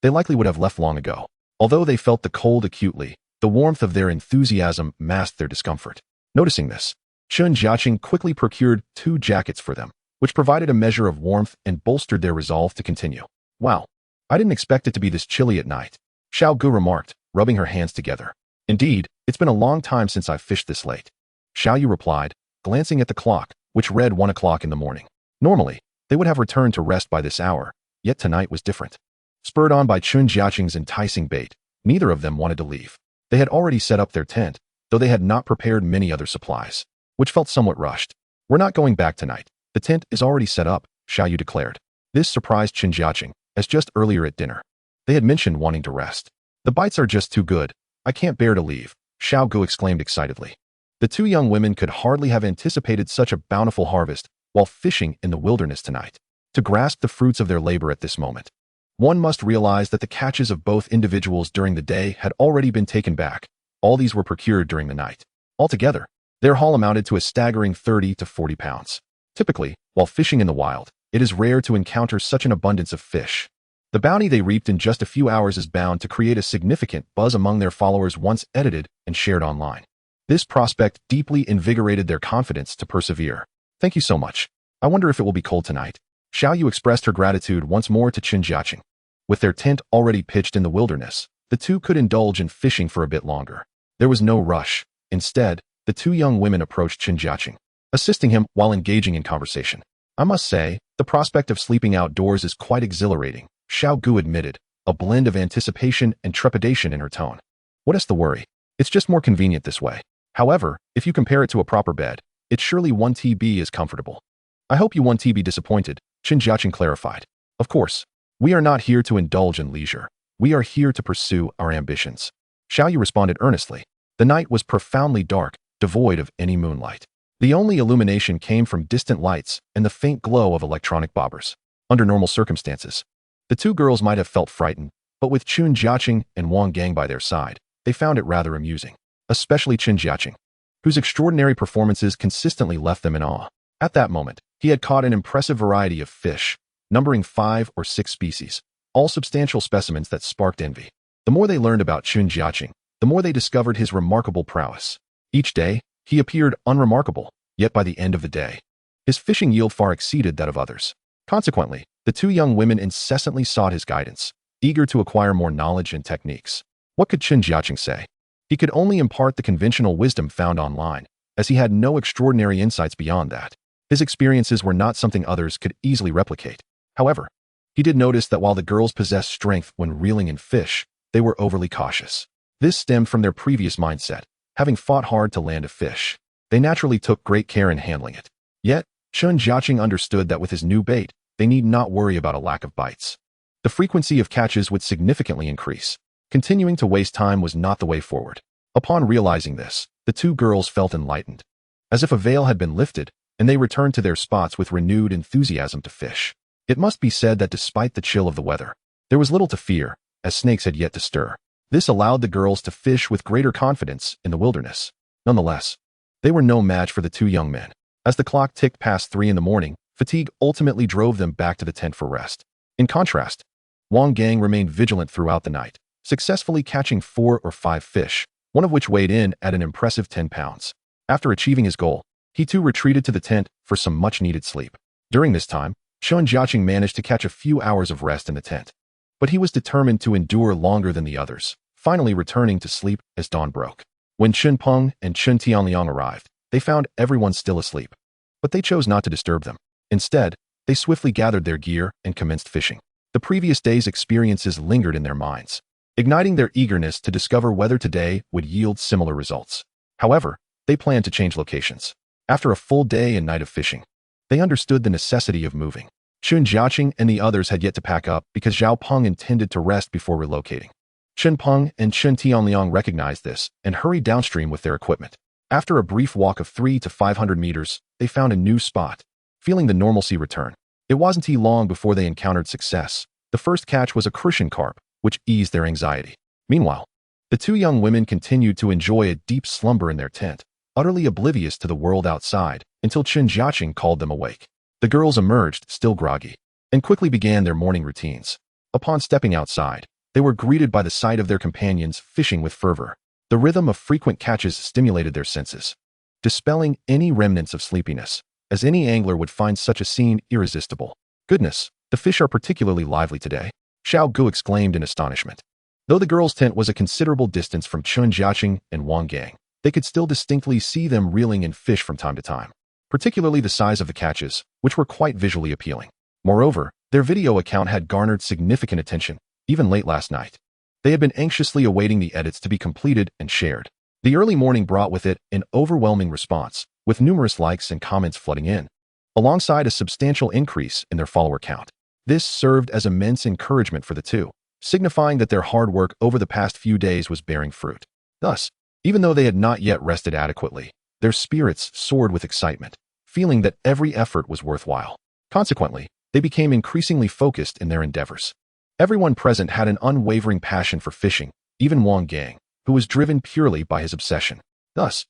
they likely would have left long ago. Although they felt the cold acutely, the warmth of their enthusiasm masked their discomfort. Noticing this, Chen Jiacheng quickly procured 2 jackets for them, which provided a measure of warmth and bolstered their resolve to continue. Wow, I didn't expect it to be this chilly at night, Xiao Gu remarked, rubbing her hands together. Indeed, it's been a long time since I've fished this late, Xiao Yu replied, glancing at the clock, which read 1 o'clock in the morning. Normally, they would have returned to rest by this hour, yet tonight was different. Spurred on by Chen Jiacheng's enticing bait, neither of them wanted to leave. They had already set up their tent, though they had not prepared many other supplies, which felt somewhat rushed. We're not going back tonight. The tent is already set up, Xiao Yu declared. This surprised Chen Jiacheng, as just earlier at dinner, they had mentioned wanting to rest. The bites are just too good. I can't bear to leave, Xiao Gu exclaimed excitedly. The two young women could hardly have anticipated such a bountiful harvest while fishing in the wilderness tonight. To grasp the fruits of their labor at this moment, one must realize that the catches of both individuals during the day had already been taken back. All these were procured during the night. Altogether, Their haul amounted to a staggering 30 to 40 pounds. Typically, while fishing in the wild, it is rare to encounter such an abundance of fish. The bounty they reaped in just a few hours is bound to create a significant buzz among their followers once edited and shared online. This prospect deeply invigorated their confidence to persevere. "Thank you so much. I wonder if it will be cold tonight." Xiao Yu expressed her gratitude once more to Chen Jiacheng. With their tent already pitched in the wilderness, the two could indulge in fishing for a bit longer. There was no rush. Instead, the two young women approached Chen Jiacheng, assisting him while engaging in conversation. "I must say, the prospect of sleeping outdoors is quite exhilarating," Xiao Gu admitted, a blend of anticipation and trepidation in her tone. "What is the worry? It's just more convenient this way. However, if you compare it to a proper bed, it surely won't be as comfortable." "I hope you won't be disappointed," Chen Jiacheng clarified. "Of course, we are not here to indulge in leisure. We are here to pursue our ambitions." Xiao Yu responded earnestly. The night was profoundly dark, devoid of any moonlight. The only illumination came from distant lights and the faint glow of electronic bobbers. Under normal circumstances, the two girls might have felt frightened, but with Chen Jiacheng and Wang Gang by their side, they found it rather amusing. Especially Chen Jiacheng, whose extraordinary performances consistently left them in awe. At that moment, he had caught an impressive variety of fish, numbering 5 or 6 species, all substantial specimens that sparked envy. The more they learned about Chen Jiacheng, the more they discovered his remarkable prowess. Each day, he appeared unremarkable, yet by the end of the day, his fishing yield far exceeded that of others. Consequently, the two young women incessantly sought his guidance, eager to acquire more knowledge and techniques. What could Chen Jiacheng say? He could only impart the conventional wisdom found online, as he had no extraordinary insights beyond that. His experiences were not something others could easily replicate. However, he did notice that while the girls possessed strength when reeling in fish, they were overly cautious. This stemmed from their previous mindset, having fought hard to land a fish. They naturally took great care in handling it. Yet, Chen Jiacheng understood that with his new bait, they need not worry about a lack of bites. The frequency of catches would significantly increase. Continuing to waste time was not the way forward. Upon realizing this, the two girls felt enlightened, as if a veil had been lifted, and they returned to their spots with renewed enthusiasm to fish. It must be said that despite the chill of the weather, there was little to fear, as snakes had yet to stir. This allowed the girls to fish with greater confidence in the wilderness. Nonetheless, they were no match for the two young men. As the clock ticked past 3 in the morning, fatigue ultimately drove them back to the tent for rest. In contrast, Wang Gang remained vigilant throughout the night, successfully catching 4 or 5 fish, one of which weighed in at an impressive 10 pounds. After achieving his goal, he too retreated to the tent for some much-needed sleep. During this time, Chen Jiacheng managed to catch a few hours of rest in the tent. But he was determined to endure longer than the others, finally returning to sleep as dawn broke. When Chen Peng and Chen Tianliang arrived, they found everyone still asleep. But they chose not to disturb them. Instead, they swiftly gathered their gear and commenced fishing. The previous day's experiences lingered in their minds, igniting their eagerness to discover whether today would yield similar results. However, they planned to change locations. After a full day and night of fishing, they understood the necessity of moving. Chen Jiacheng and the others had yet to pack up because Zhao Peng intended to rest before relocating. Chen Peng and Chen Tianliang recognized this and hurried downstream with their equipment. After a brief walk of 300 to 500 meters, they found a new spot, feeling the normalcy return. It wasn't long before they encountered success. The first catch was a crucian carp, which eased their anxiety. Meanwhile, the two young women continued to enjoy a deep slumber in their tent, utterly oblivious to the world outside, until Chen Jiacheng called them awake. The girls emerged, still groggy, and quickly began their morning routines. Upon stepping outside, they were greeted by the sight of their companions fishing with fervor. The rhythm of frequent catches stimulated their senses, dispelling any remnants of sleepiness, as any angler would find such a scene irresistible. "Goodness, the fish are particularly lively today," Xiao Gu exclaimed in astonishment. Though the girls' tent was a considerable distance from Chen Jiacheng and Wang Gang, they could still distinctly see them reeling in fish from time to time, particularly the size of the catches, which were quite visually appealing. Moreover, their video account had garnered significant attention, even late last night. They had been anxiously awaiting the edits to be completed and shared. The early morning brought with it an overwhelming response, with numerous likes and comments flooding in, alongside a substantial increase in their follower count. This served as immense encouragement for the two, signifying that their hard work over the past few days was bearing fruit. Thus, even though they had not yet rested adequately, their spirits soared with excitement, feeling that every effort was worthwhile. Consequently, they became increasingly focused in their endeavors. Everyone present had an unwavering passion for fishing, even Wang Gang, who was driven purely by his obsession. Thus,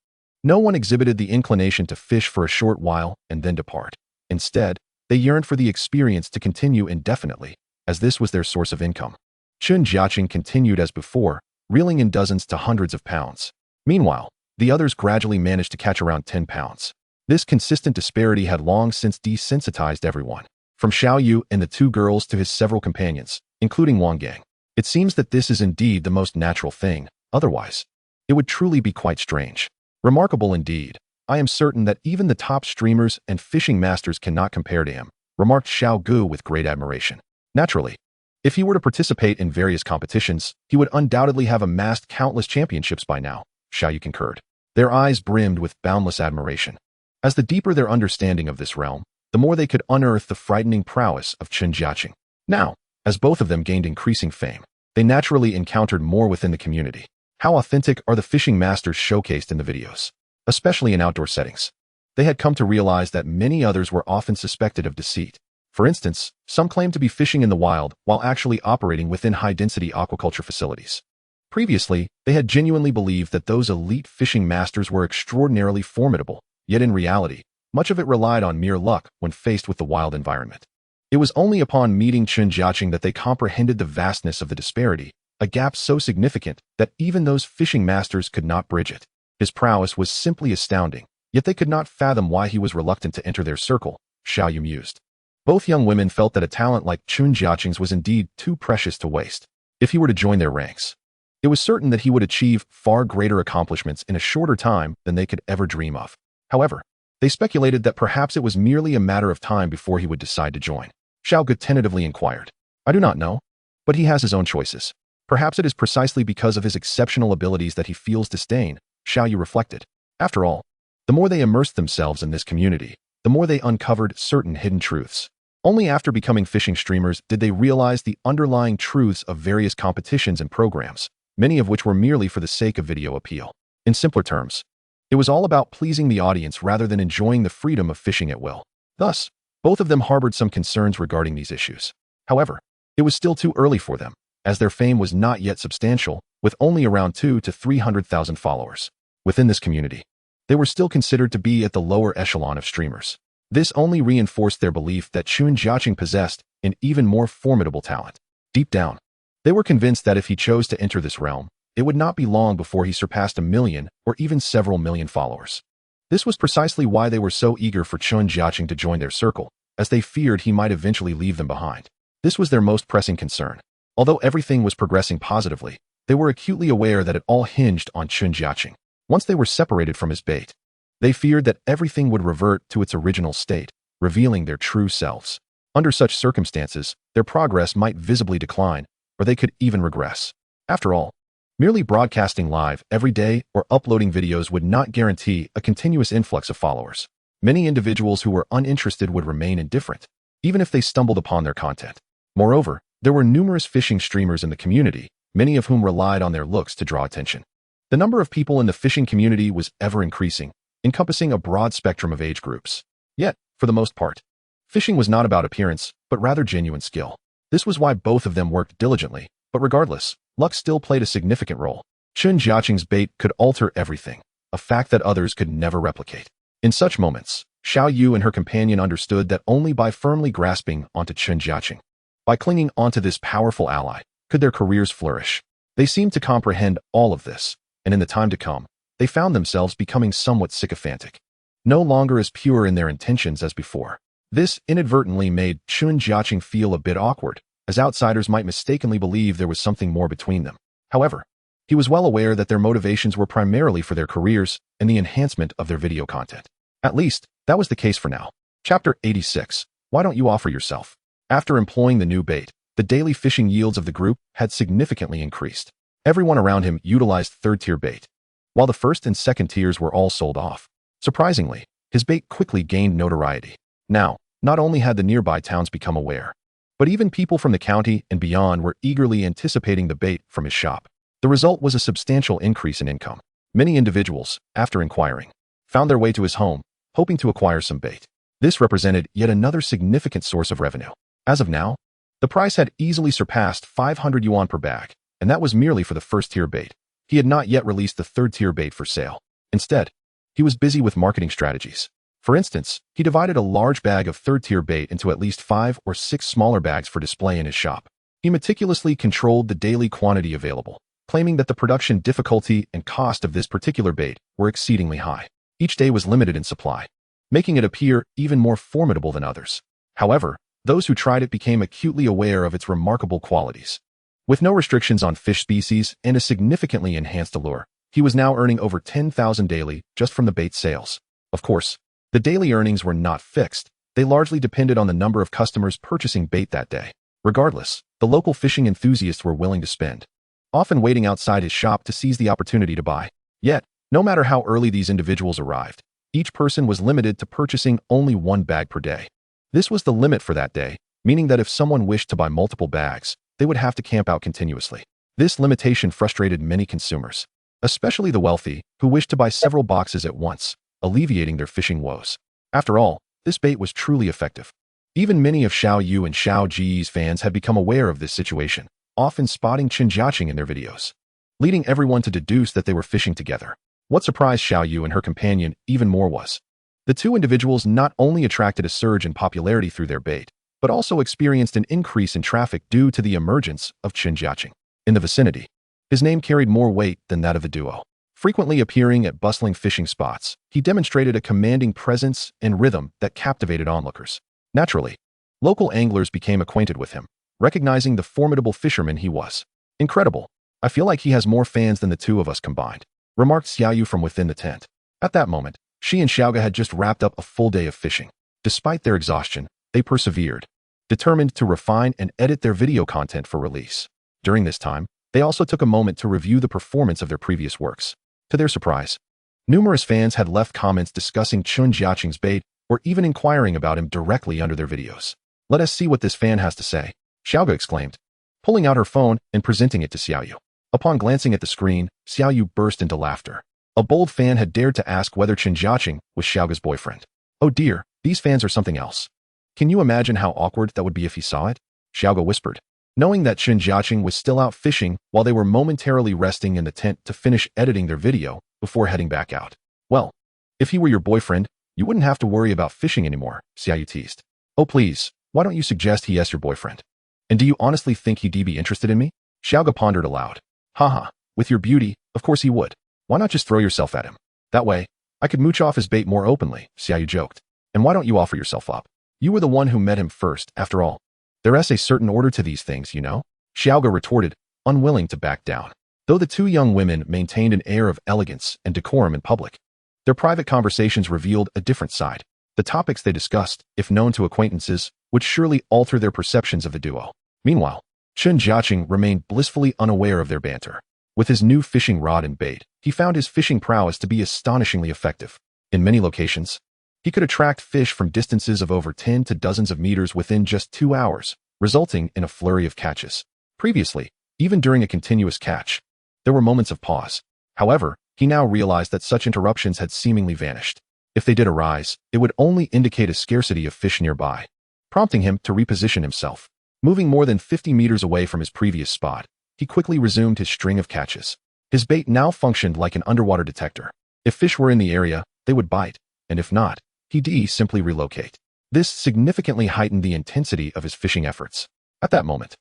No one exhibited the inclination to fish for a short while and then depart. Instead, they yearned for the experience to continue indefinitely, as this was their source of income. Chen Jiacheng continued as before, reeling in dozens to hundreds of pounds. Meanwhile, the others gradually managed to catch around 10 pounds. This consistent disparity had long since desensitized everyone, from Xiao Yu and the two girls to his several companions, including Wang Gang. It seems that this is indeed the most natural thing, otherwise, it would truly be quite strange. Remarkable indeed. I am certain that even the top streamers and fishing masters cannot compare to him, remarked Xiao Gu with great admiration. Naturally, if he were to participate in various competitions, he would undoubtedly have amassed countless championships by now, Xiao Yu concurred. Their eyes brimmed with boundless admiration. As the deeper their understanding of this realm, the more they could unearth the frightening prowess of Chen Jiacheng. Now, as both of them gained increasing fame, they naturally encountered more within the community. How authentic are the fishing masters showcased in the videos, especially in outdoor settings? They had come to realize that many others were often suspected of deceit. For instance, some claimed to be fishing in the wild while actually operating within high-density aquaculture facilities. Previously, they had genuinely believed that those elite fishing masters were extraordinarily formidable, yet in reality, much of it relied on mere luck when faced with the wild environment. It was only upon meeting Chen Jiacheng that they comprehended the vastness of the disparity, a gap so significant that even those fishing masters could not bridge it. His prowess was simply astounding, yet they could not fathom why he was reluctant to enter their circle, Xiao Yu mused. Both young women felt that a talent like Chen Jiacheng's was indeed too precious to waste. If he were to join their ranks, it was certain that he would achieve far greater accomplishments in a shorter time than they could ever dream of. However, they speculated that perhaps it was merely a matter of time before he would decide to join. Xiao Gu tentatively inquired. I do not know, but he has his own choices. Perhaps it is precisely because of his exceptional abilities that he feels disdain, Xiao Yu reflected. After all, the more they immersed themselves in this community, the more they uncovered certain hidden truths. Only after becoming fishing streamers did they realize the underlying truths of various competitions and programs, many of which were merely for the sake of video appeal. In simpler terms, it was all about pleasing the audience rather than enjoying the freedom of fishing at will. Thus, both of them harbored some concerns regarding these issues. However, it was still too early for them, as their fame was not yet substantial, with only around 200,000 to 300,000 followers. Within this community, they were still considered to be at the lower echelon of streamers. This only reinforced their belief that Chen Jiacheng possessed an even more formidable talent. Deep down, they were convinced that if he chose to enter this realm, it would not be long before he surpassed 1 million or even several million followers. This was precisely why they were so eager for Chen Jiacheng to join their circle, as they feared he might eventually leave them behind. This was their most pressing concern. Although everything was progressing positively, they were acutely aware that it all hinged on Chen Jiacheng. Once they were separated from his bait, they feared that everything would revert to its original state, revealing their true selves. Under such circumstances, their progress might visibly decline, or they could even regress. After all, merely broadcasting live every day or uploading videos would not guarantee a continuous influx of followers. Many individuals who were uninterested would remain indifferent, even if they stumbled upon their content. Moreover, there were numerous fishing streamers in the community, many of whom relied on their looks to draw attention. The number of people in the fishing community was ever increasing, encompassing a broad spectrum of age groups. Yet, for the most part, fishing was not about appearance, but rather genuine skill. This was why both of them worked diligently, but regardless, luck still played a significant role. Chen Jiacheng's bait could alter everything, a fact that others could never replicate. In such moments, Xiao Yu and her companion understood that only by firmly grasping onto Chen Jiacheng, by clinging onto this powerful ally, could their careers flourish. They seemed to comprehend all of this, and in the time to come, they found themselves becoming somewhat sycophantic, no longer as pure in their intentions as before. This inadvertently made Chen Jiacheng feel a bit awkward, as outsiders might mistakenly believe there was something more between them. However, he was well aware that their motivations were primarily for their careers and the enhancement of their video content. At least, that was the case for now. Chapter 86. Why don't you offer yourself? After employing the new bait, the daily fishing yields of the group had significantly increased. Everyone around him utilized third-tier bait, while the first and second tiers were all sold off. Surprisingly, his bait quickly gained notoriety. Now, not only had the nearby towns become aware, but even people from the county and beyond were eagerly anticipating the bait from his shop. The result was a substantial increase in income. Many individuals, after inquiring, found their way to his home, hoping to acquire some bait. This represented yet another significant source of revenue. As of now, the price had easily surpassed 500 yuan per bag, and that was merely for the first-tier bait. He had not yet released the third-tier bait for sale. Instead, He was busy with marketing strategies. For instance, he divided a large bag of third-tier bait into at least 5 or 6 smaller bags for display in his shop. He meticulously controlled the daily quantity available, claiming that the production difficulty and cost of this particular bait were exceedingly high. Each day was limited in supply, making it appear even more formidable than others. However, those who tried it became acutely aware of its remarkable qualities. With no restrictions on fish species and a significantly enhanced allure, he was now earning over 10,000 daily just from the bait sales. Of course, the daily earnings were not fixed. They largely depended on the number of customers purchasing bait that day. Regardless, the local fishing enthusiasts were willing to spend, often waiting outside his shop to seize the opportunity to buy. Yet, no matter how early these individuals arrived, each person was limited to purchasing only 1 bag per day. This was the limit for that day, meaning that if someone wished to buy multiple bags, they would have to camp out continuously. This limitation frustrated many consumers, especially the wealthy, who wished to buy several boxes at once, alleviating their fishing woes. After all, this bait was truly effective. Even many of Xiao Yu and Xiao Ji's fans had become aware of this situation, often spotting Chen Jiacheng in their videos, leading everyone to deduce that they were fishing together. What surprised Xiao Yu and her companion even more was, the two individuals not only attracted a surge in popularity through their bait, but also experienced an increase in traffic due to the emergence of Chen Jiacheng in the vicinity. His name carried more weight than that of the duo. Frequently appearing at bustling fishing spots, he demonstrated a commanding presence and rhythm that captivated onlookers. Naturally, local anglers became acquainted with him, recognizing the formidable fisherman he was. Incredible. I feel like he has more fans than the two of us combined, remarked Xiao Yu from within the tent. At that moment, she and Xiaoga had just wrapped up a full day of fishing. Despite their exhaustion, they persevered, determined to refine and edit their video content for release. During this time, they also took a moment to review the performance of their previous works. To their surprise, numerous fans had left comments discussing Chen Jiacheng's bait or even inquiring about him directly under their videos. Let us see what this fan has to say, Xiaoga exclaimed, pulling out her phone and presenting it to Xiao Yu. Upon glancing at the screen, Xiao Yu burst into laughter. A bold fan had dared to ask whether Chen Jiacheng was Xiaoga's boyfriend. Oh dear, these fans are something else. Can you imagine how awkward that would be if he saw it? Xiaoga whispered, knowing that Chen Jiacheng was still out fishing while they were momentarily resting in the tent to finish editing their video before heading back out. Well, if he were your boyfriend, you wouldn't have to worry about fishing anymore, Xiao Yu teased. Oh please, why don't you suggest he is your boyfriend? And do you honestly think he'd be interested in me? Xiaoga pondered aloud. Haha, with your beauty, of course he would. Why not just throw yourself at him? That way, I could mooch off his bait more openly, Xiao Yu joked. And why don't you offer yourself up? You were the one who met him first, after all. There is a certain order to these things, you know? Xiaoga retorted, unwilling to back down. Though the two young women maintained an air of elegance and decorum in public, their private conversations revealed a different side. The topics they discussed, if known to acquaintances, would surely alter their perceptions of the duo. Meanwhile, Chen Jiacheng remained blissfully unaware of their banter. With his new fishing rod and bait, he found his fishing prowess to be astonishingly effective. In many locations, he could attract fish from distances of over 10 to dozens of meters within just 2 hours, resulting in a flurry of catches. Previously, even during a continuous catch, there were moments of pause. However, he now realized that such interruptions had seemingly vanished. If they did arise, it would only indicate a scarcity of fish nearby, prompting him to reposition himself. Moving more than 50 meters away from his previous spot, he quickly resumed his string of catches. His bait now functioned like an underwater detector. If fish were in the area, they would bite, and if not, he'd simply relocate. This significantly heightened the intensity of his fishing efforts. At that moment,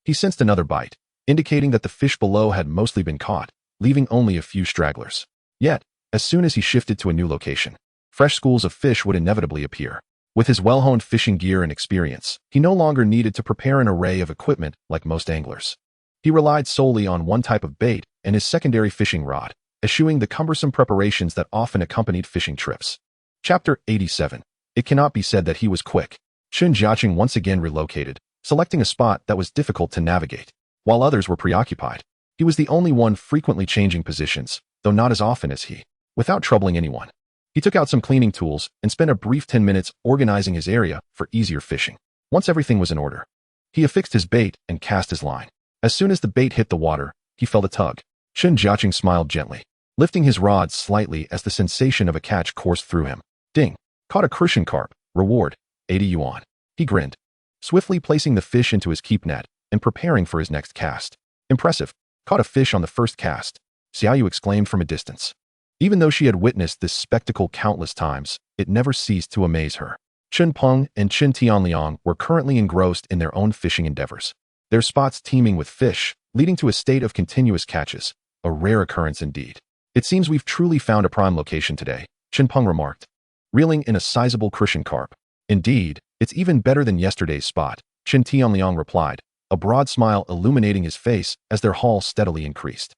he sensed another bite, indicating that the fish below had mostly been caught, leaving only a few stragglers. Yet, as soon as he shifted to a new location, fresh schools of fish would inevitably appear. With his well-honed fishing gear and experience, he no longer needed to prepare an array of equipment like most anglers. He relied solely on one type of bait and his secondary fishing rod, eschewing the cumbersome preparations that often accompanied fishing trips. Chapter 87. It cannot be said that he was quick. Chen Jiacheng once again relocated, selecting a spot that was difficult to navigate. While others were preoccupied, he was the only one frequently changing positions, though not as often as he. Without troubling anyone, he took out some cleaning tools and spent a brief 10 minutes organizing his area for easier fishing. Once everything was in order, he affixed his bait and cast his line. As soon as the bait hit the water, he felt a tug. Chen Jiacheng smiled gently, lifting his rod slightly as the sensation of a catch coursed through him. Ding! Caught a crucian carp. Reward, 80 yuan. He grinned, swiftly placing the fish into his keep net and preparing for his next cast. Impressive. Caught a fish on the first cast, Xiao Yu exclaimed from a distance. Even though she had witnessed this spectacle countless times, it never ceased to amaze her. Chen Peng and Chen Tianliang were currently engrossed in their own fishing endeavors. Their spots teeming with fish, leading to a state of continuous catches, a rare occurrence indeed. It seems we've truly found a prime location today, Chen Peng remarked, reeling in a sizable crucian carp. Indeed, it's even better than yesterday's spot, Chen Tianliang replied, a broad smile illuminating his face as their haul steadily increased.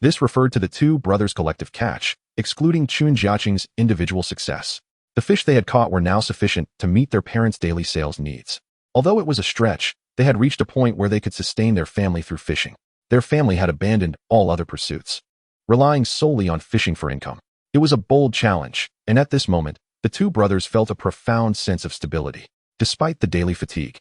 This referred to the two brothers' collective catch, excluding Chen Jiacheng's individual success. The fish they had caught were now sufficient to meet their parents' daily sales needs. Although it was a stretch, they had reached a point where they could sustain their family through fishing. Their family had abandoned all other pursuits, relying solely on fishing for income. It was a bold challenge, and at this moment, the two brothers felt a profound sense of stability. Despite the daily fatigue,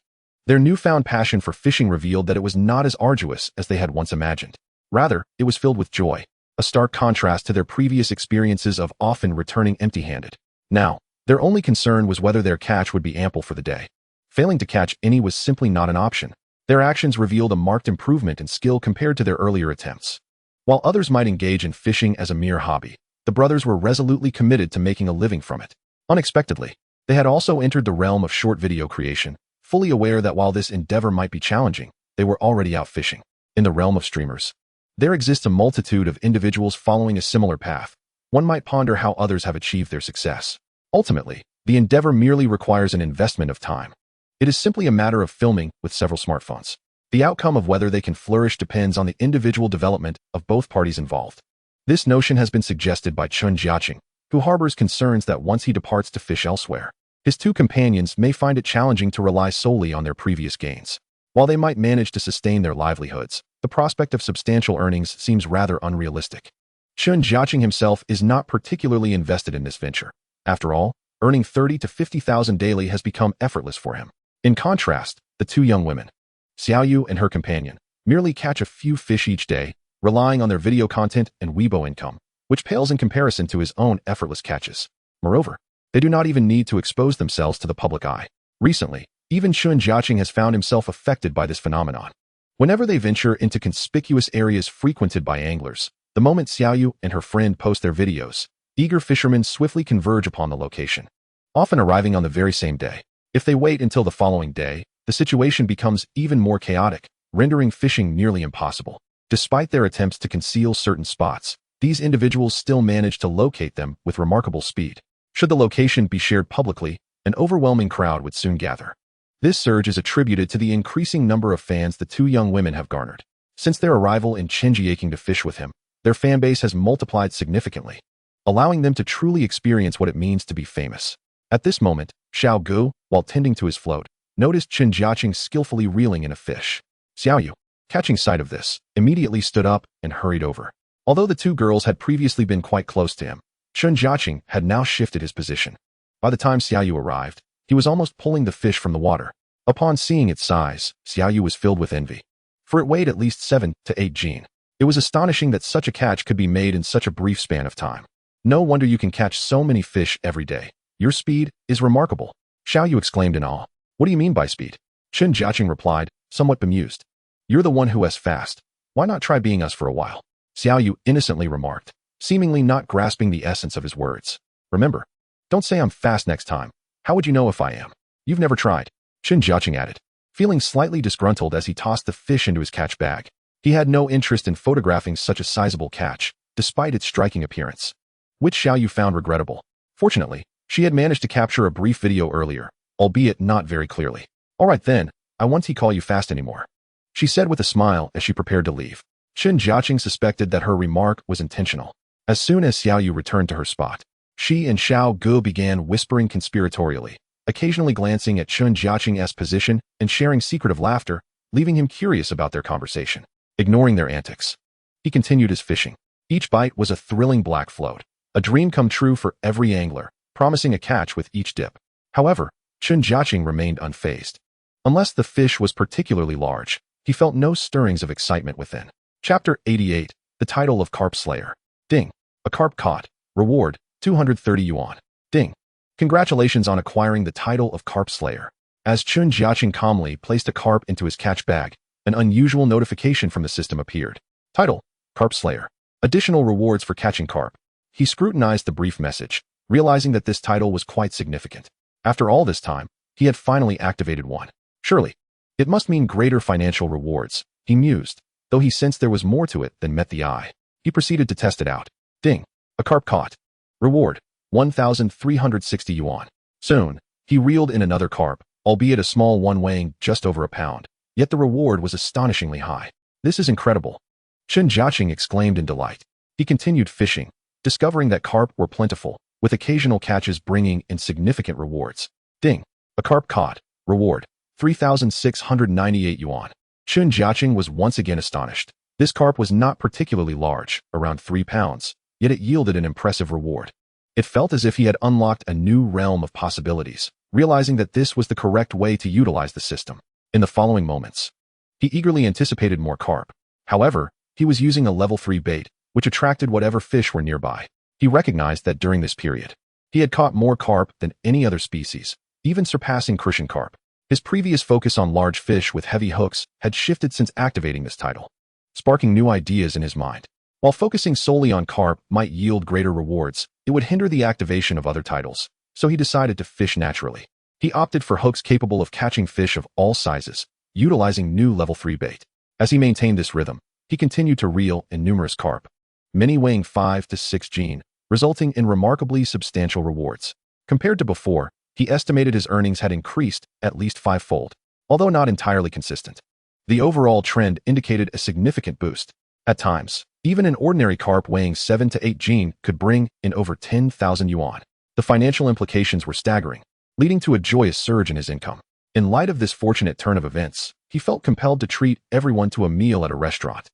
their newfound passion for fishing revealed that it was not as arduous as they had once imagined. Rather, it was filled with joy, a stark contrast to their previous experiences of often returning empty-handed. Now, their only concern was whether their catch would be ample for the day. Failing to catch any was simply not an option. Their actions revealed a marked improvement in skill compared to their earlier attempts. While others might engage in fishing as a mere hobby, the brothers were resolutely committed to making a living from it. Unexpectedly, they had also entered the realm of short video creation, fully aware that while this endeavor might be challenging, they were already out fishing. In the realm of streamers, there exists a multitude of individuals following a similar path. One might ponder how others have achieved their success. Ultimately, the endeavor merely requires an investment of time. It is simply a matter of filming with several smartphones. The outcome of whether they can flourish depends on the individual development of both parties involved. This notion has been suggested by Chen Jiacheng, who harbors concerns that once he departs to fish elsewhere, his two companions may find it challenging to rely solely on their previous gains. While they might manage to sustain their livelihoods, the prospect of substantial earnings seems rather unrealistic. Chen Jiacheng himself is not particularly invested in this venture. After all, earning 30 to 50,000 daily has become effortless for him. In contrast, the two young women, Xiaoyu and her companion, merely catch a few fish each day, relying on their video content and Weibo income, which pales in comparison to his own effortless catches. Moreover, they do not even need to expose themselves to the public eye. Recently, even Chen Jiacheng has found himself affected by this phenomenon. Whenever they venture into conspicuous areas frequented by anglers, the moment Xiaoyu and her friend post their videos, eager fishermen swiftly converge upon the location, often arriving on the very same day. If they wait until the following day, the situation becomes even more chaotic, rendering fishing nearly impossible. Despite their attempts to conceal certain spots, these individuals still manage to locate them with remarkable speed. Should the location be shared publicly, an overwhelming crowd would soon gather. This surge is attributed to the increasing number of fans the two young women have garnered. Since their arrival in Chen Jiacheng to fish with him, their fanbase has multiplied significantly, allowing them to truly experience what it means to be famous. At this moment, Xiao Gu, while tending to his float, noticed Chen Jiacheng skillfully reeling in a fish. Xiaoyu, catching sight of this, immediately stood up and hurried over. Although the two girls had previously been quite close to him, Chen Jiacheng had now shifted his position. By the time Xiaoyu arrived, he was almost pulling the fish from the water. Upon seeing its size, Xiaoyu was filled with envy, for it weighed at least 7 to 8 jin. It was astonishing that such a catch could be made in such a brief span of time. No wonder you can catch so many fish every day. Your speed is remarkable, Xiaoyu exclaimed in awe. What do you mean by speed? Chen Jiacheng replied, somewhat bemused. You're the one who is fast. Why not try being us for a while? Xiaoyu innocently remarked, seemingly not grasping the essence of his words. Remember, don't say I'm fast next time. How would you know if I am? You've never tried, Chen Jiacheng added, feeling slightly disgruntled as he tossed the fish into his catch bag. He had no interest in photographing such a sizable catch, despite its striking appearance, which Xiaoyu found regrettable. Fortunately, she had managed to capture a brief video earlier, albeit not very clearly. All right then, I won't call you fast anymore, she said with a smile as she prepared to leave. Chen Jiacheng suspected that her remark was intentional. As soon as Xiaoyu returned to her spot, she and Xiao Gu began whispering conspiratorially, occasionally glancing at Chen Jiacheng's position and sharing secretive laughter, leaving him curious about their conversation. Ignoring their antics, he continued his fishing. Each bite was a thrilling black float, a dream come true for every angler, promising a catch with each dip. However, Chen Jiacheng remained unfazed. Unless the fish was particularly large, he felt no stirrings of excitement within. Chapter 88, the title of Carp Slayer. Ding. A carp caught. Reward, 230 yuan. Ding. Congratulations on acquiring the title of Carp Slayer. As Chen Jiacheng calmly placed a carp into his catch bag, an unusual notification from the system appeared. Title, Carp Slayer. Additional rewards for catching carp. He scrutinized the brief message, realizing that this title was quite significant. After all this time, he had finally activated one. Surely, it must mean greater financial rewards, he mused, though he sensed there was more to it than met the eye. He proceeded to test it out. Ding! A carp caught. Reward: 1,360 yuan. Soon, he reeled in another carp, albeit a small one weighing just over a pound. Yet the reward was astonishingly high. This is incredible. Chen Jiacheng exclaimed in delight. He continued fishing, discovering that carp were plentiful, with occasional catches bringing in significant rewards. Ding! A carp caught. Reward: 3,698 yuan. Chen Jiacheng was once again astonished. This carp was not particularly large, around 3 pounds, yet it yielded an impressive reward. It felt as if he had unlocked a new realm of possibilities, realizing that this was the correct way to utilize the system. In the following moments, he eagerly anticipated more carp. However, he was using a level 3 bait, which attracted whatever fish were nearby. He recognized that during this period, he had caught more carp than any other species, even surpassing crucian carp. His previous focus on large fish with heavy hooks had shifted since activating this title, sparking new ideas in his mind. While focusing solely on carp might yield greater rewards, it would hinder the activation of other titles, so he decided to fish naturally. He opted for hooks capable of catching fish of all sizes, utilizing new level 3 bait. As he maintained this rhythm, he continued to reel in numerous carp, many weighing 5 to 6 jin, resulting in remarkably substantial rewards. Compared to before, he estimated his earnings had increased at least 5-fold, although not entirely consistent. The overall trend indicated a significant boost. At times, even an ordinary carp weighing 7 to 8 jin could bring in over 10,000 yuan. The financial implications were staggering, leading to a joyous surge in his income. In light of this fortunate turn of events, he felt compelled to treat everyone to a meal at a restaurant,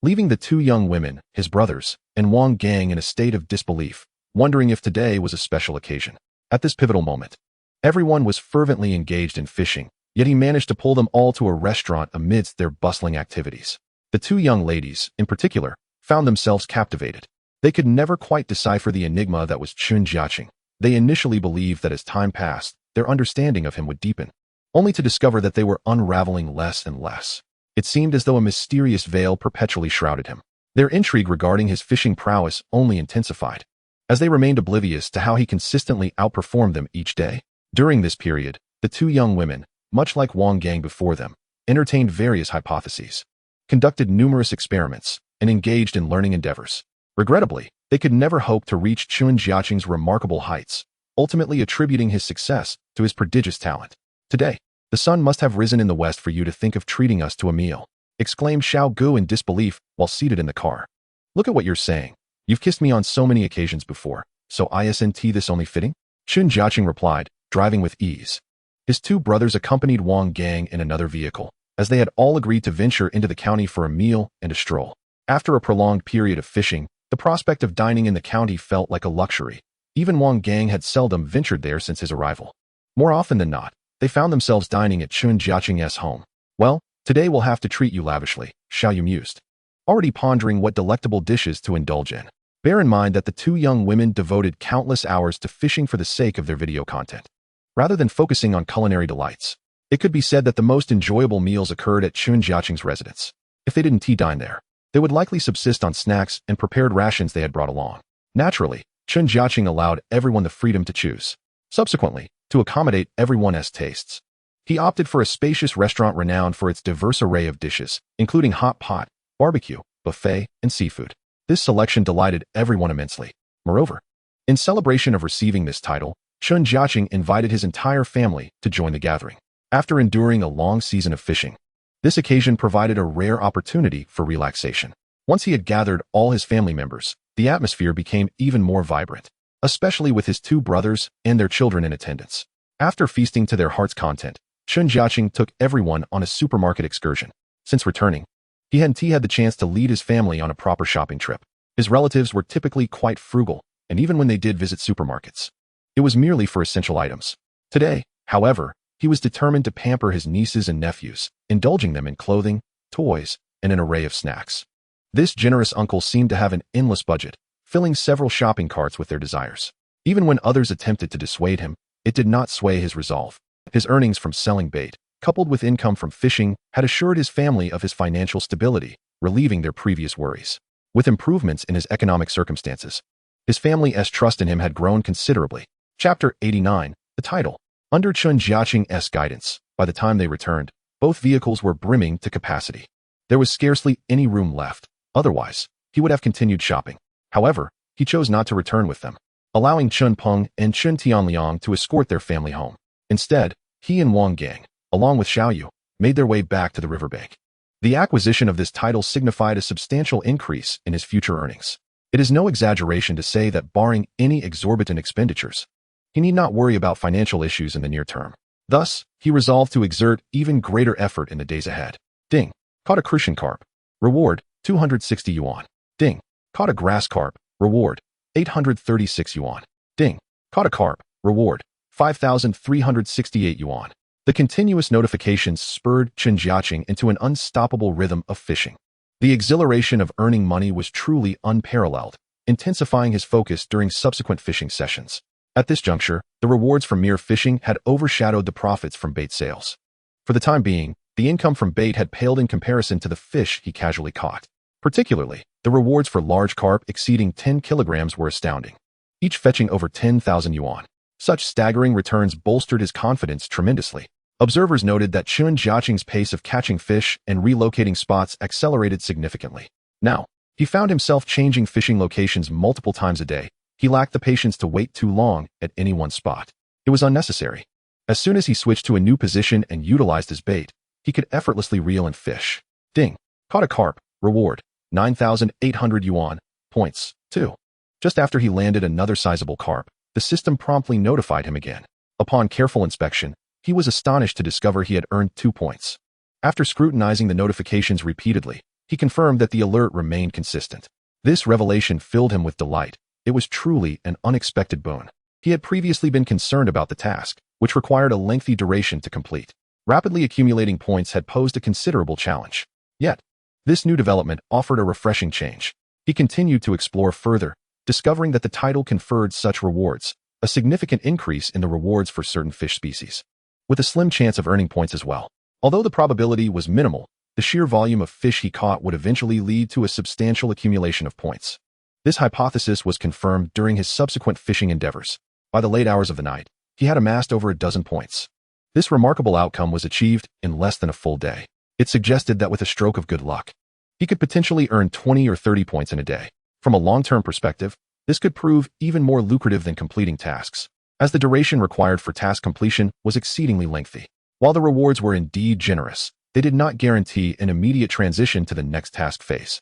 leaving the two young women, his brothers, and Wang Gang in a state of disbelief, wondering if today was a special occasion. At this pivotal moment, everyone was fervently engaged in fishing, yet he managed to pull them all to a restaurant amidst their bustling activities. The two young ladies, in particular, found themselves captivated. They could never quite decipher the enigma that was Chen Jiacheng. They initially believed that as time passed, their understanding of him would deepen, only to discover that they were unraveling less and less. It seemed as though a mysterious veil perpetually shrouded him. Their intrigue regarding his fishing prowess only intensified, as they remained oblivious to how he consistently outperformed them each day. During this period, the two young women, much like Wang Gang before them, entertained various hypotheses, conducted numerous experiments, and engaged in learning endeavors. Regrettably, they could never hope to reach Chen Jiacheng's remarkable heights, ultimately attributing his success to his prodigious talent. Today, the sun must have risen in the west for you to think of treating us to a meal, exclaimed Xiao Gu in disbelief while seated in the car. Look at what you're saying. You've kissed me on so many occasions before, so isn't this only fitting? Chen Jiacheng replied, driving with ease. His two brothers accompanied Wang Gang in another vehicle, as they had all agreed to venture into the county for a meal and a stroll. After a prolonged period of fishing, the prospect of dining in the county felt like a luxury. Even Wang Gang had seldom ventured there since his arrival. More often than not, they found themselves dining at Chen Jiacheng's home. Well, today we'll have to treat you lavishly, Xiao Yu mused, already pondering what delectable dishes to indulge in. Bear in mind that the two young women devoted countless hours to fishing for the sake of their video content, rather than focusing on culinary delights. It could be said that the most enjoyable meals occurred at Chen Jiacheng's residence. If they didn't dine there, they would likely subsist on snacks and prepared rations they had brought along. Naturally, Chen Jiacheng allowed everyone the freedom to choose. Subsequently, to accommodate everyone's tastes, he opted for a spacious restaurant renowned for its diverse array of dishes, including hot pot, barbecue, buffet, and seafood. This selection delighted everyone immensely. Moreover, in celebration of receiving this title, Chen Jiacheng invited his entire family to join the gathering. After enduring a long season of fishing, this occasion provided a rare opportunity for relaxation. Once he had gathered all his family members, the atmosphere became even more vibrant, especially with his two brothers and their children in attendance. After feasting to their heart's content, Chen Jiacheng took everyone on a supermarket excursion. Since returning, he hadn't had the chance to lead his family on a proper shopping trip. His relatives were typically quite frugal, and even when they did visit supermarkets, it was merely for essential items. Today, however, he was determined to pamper his nieces and nephews, indulging them in clothing, toys, and an array of snacks. This generous uncle seemed to have an endless budget, filling several shopping carts with their desires. Even when others attempted to dissuade him, it did not sway his resolve. His earnings from selling bait, coupled with income from fishing, had assured his family of his financial stability, relieving their previous worries. With improvements in his economic circumstances, His family's trust in him had grown considerably. Chapter 89, the title. Under Chen Jiacheng's guidance, by the time they returned, both vehicles were brimming to capacity. There was scarcely any room left. Otherwise, he would have continued shopping. However, he chose not to return with them, allowing Chen Peng and Chen Tianliang to escort their family home. Instead, he and Wang Gang, along with Xiaoyu, made their way back to the riverbank. The acquisition of this title signified a substantial increase in his future earnings. It is no exaggeration to say that barring any exorbitant expenditures, he need not worry about financial issues in the near term. Thus, he resolved to exert even greater effort in the days ahead. Ding. Caught a crucian carp. Reward, 260 yuan. Ding. Caught a grass carp. Reward, 836 yuan. Ding. Caught a carp. Reward, 5,368 yuan. The continuous notifications spurred Chen Jiacheng into an unstoppable rhythm of fishing. The exhilaration of earning money was truly unparalleled, intensifying his focus during subsequent fishing sessions. At this juncture, the rewards from mere fishing had overshadowed the profits from bait sales. For the time being, the income from bait had paled in comparison to the fish he casually caught. Particularly, the rewards for large carp exceeding 10 kilograms were astounding, each fetching over 10,000 yuan. Such staggering returns bolstered his confidence tremendously. Observers noted that Chen Jiacheng's pace of catching fish and relocating spots accelerated significantly. Now, he found himself changing fishing locations multiple times a day. He lacked the patience to wait too long at any one spot. It was unnecessary. As soon as he switched to a new position and utilized his bait, he could effortlessly reel and fish. Ding. Caught a carp. Reward, 9,800 yuan. Points, 2. Just after he landed another sizable carp, the system promptly notified him again. Upon careful inspection, he was astonished to discover he had earned 2 points. After scrutinizing the notifications repeatedly, he confirmed that the alert remained consistent. This revelation filled him with delight. It was truly an unexpected boon. He had previously been concerned about the task, which required a lengthy duration to complete. Rapidly accumulating points had posed a considerable challenge. Yet, this new development offered a refreshing change. He continued to explore further, discovering that the title conferred such rewards, a significant increase in the rewards for certain fish species, with a slim chance of earning points as well. Although the probability was minimal, the sheer volume of fish he caught would eventually lead to a substantial accumulation of points. This hypothesis was confirmed during his subsequent fishing endeavors. By the late hours of the night, he had amassed over a dozen points. This remarkable outcome was achieved in less than a full day. It suggested that with a stroke of good luck, he could potentially earn 20 or 30 points in a day. From a long-term perspective, this could prove even more lucrative than completing tasks, as the duration required for task completion was exceedingly lengthy. While the rewards were indeed generous, they did not guarantee an immediate transition to the next task phase.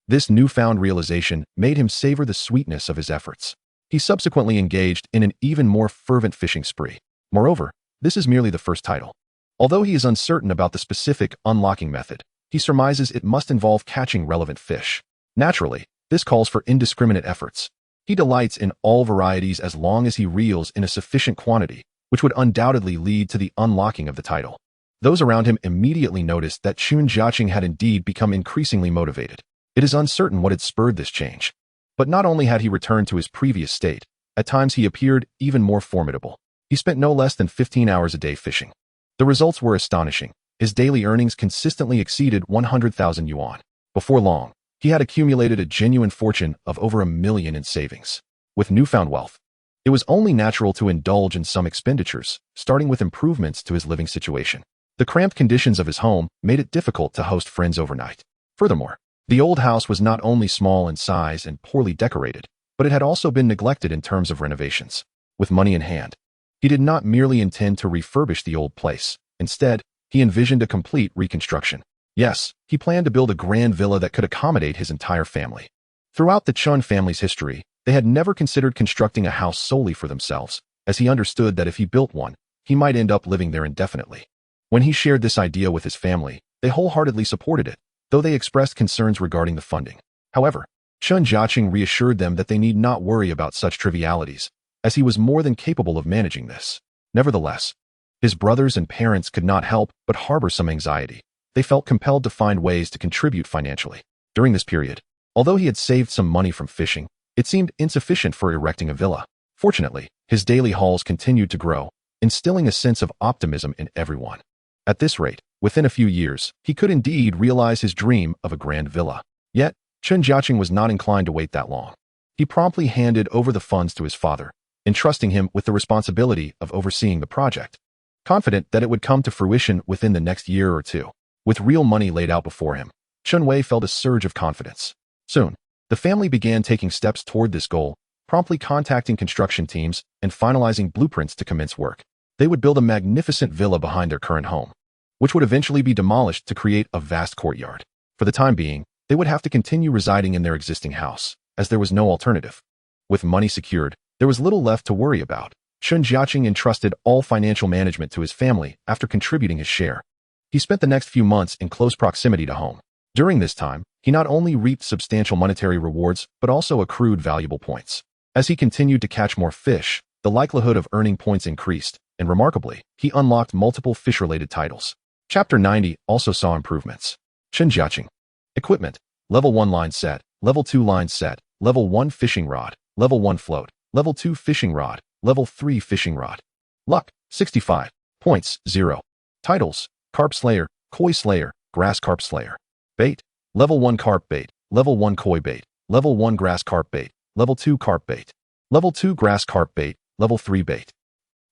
This newfound realization made him savor the sweetness of his efforts. He subsequently engaged in an even more fervent fishing spree. Moreover, this is merely the first title. Although he is uncertain about the specific unlocking method, he surmises it must involve catching relevant fish. Naturally, this calls for indiscriminate efforts. He delights in all varieties as long as he reels in a sufficient quantity, which would undoubtedly lead to the unlocking of the title. Those around him immediately noticed that Chen Jiacheng had indeed become increasingly motivated. It is uncertain what had spurred this change. But not only had he returned to his previous state, at times he appeared even more formidable. He spent no less than 15 hours a day fishing. The results were astonishing. His daily earnings consistently exceeded 100,000 yuan. Before long, he had accumulated a genuine fortune of over 1 million in savings. With newfound wealth, it was only natural to indulge in some expenditures, starting with improvements to his living situation. The cramped conditions of his home made it difficult to host friends overnight. Furthermore, the old house was not only small in size and poorly decorated, but it had also been neglected in terms of renovations. With money in hand, he did not merely intend to refurbish the old place. Instead, he envisioned a complete reconstruction. Yes, he planned to build a grand villa that could accommodate his entire family. Throughout the Chen family's history, they had never considered constructing a house solely for themselves, as he understood that if he built one, he might end up living there indefinitely. When he shared this idea with his family, they wholeheartedly supported it, though they expressed concerns regarding the funding. However, Chen Jiacheng reassured them that they need not worry about such trivialities, as he was more than capable of managing this. Nevertheless, his brothers and parents could not help but harbor some anxiety. They felt compelled to find ways to contribute financially. During this period, although he had saved some money from fishing, it seemed insufficient for erecting a villa. Fortunately, his daily hauls continued to grow, instilling a sense of optimism in everyone. At this rate, within a few years, he could indeed realize his dream of a grand villa. Yet, Chen Jiacheng was not inclined to wait that long. He promptly handed over the funds to his father, entrusting him with the responsibility of overseeing the project, confident that it would come to fruition within the next year or two. With real money laid out before him, Chen Wei felt a surge of confidence. Soon, the family began taking steps toward this goal, promptly contacting construction teams and finalizing blueprints to commence work. They would build a magnificent villa behind their current home, which would eventually be demolished to create a vast courtyard. For the time being, they would have to continue residing in their existing house, as there was no alternative. With money secured, there was little left to worry about. Chen Jiacheng entrusted all financial management to his family after contributing his share. He spent the next few months in close proximity to home. During this time, he not only reaped substantial monetary rewards, but also accrued valuable points. As he continued to catch more fish, the likelihood of earning points increased, and remarkably, he unlocked multiple fish-related titles. Chapter 90 also saw improvements. Chen Jiacheng. Equipment. Level 1 line set, Level 2 line set, Level 1 fishing rod, Level 1 float, Level 2 fishing rod, Level 3 fishing rod. Luck. 65. Points. 0. Titles. Carp Slayer, Koi Slayer, Grass Carp Slayer. Bait. Level 1 carp bait, Level 1 koi bait, Level 1 grass carp bait, Level 2 carp bait, Level 2 grass carp bait, Level 3 bait.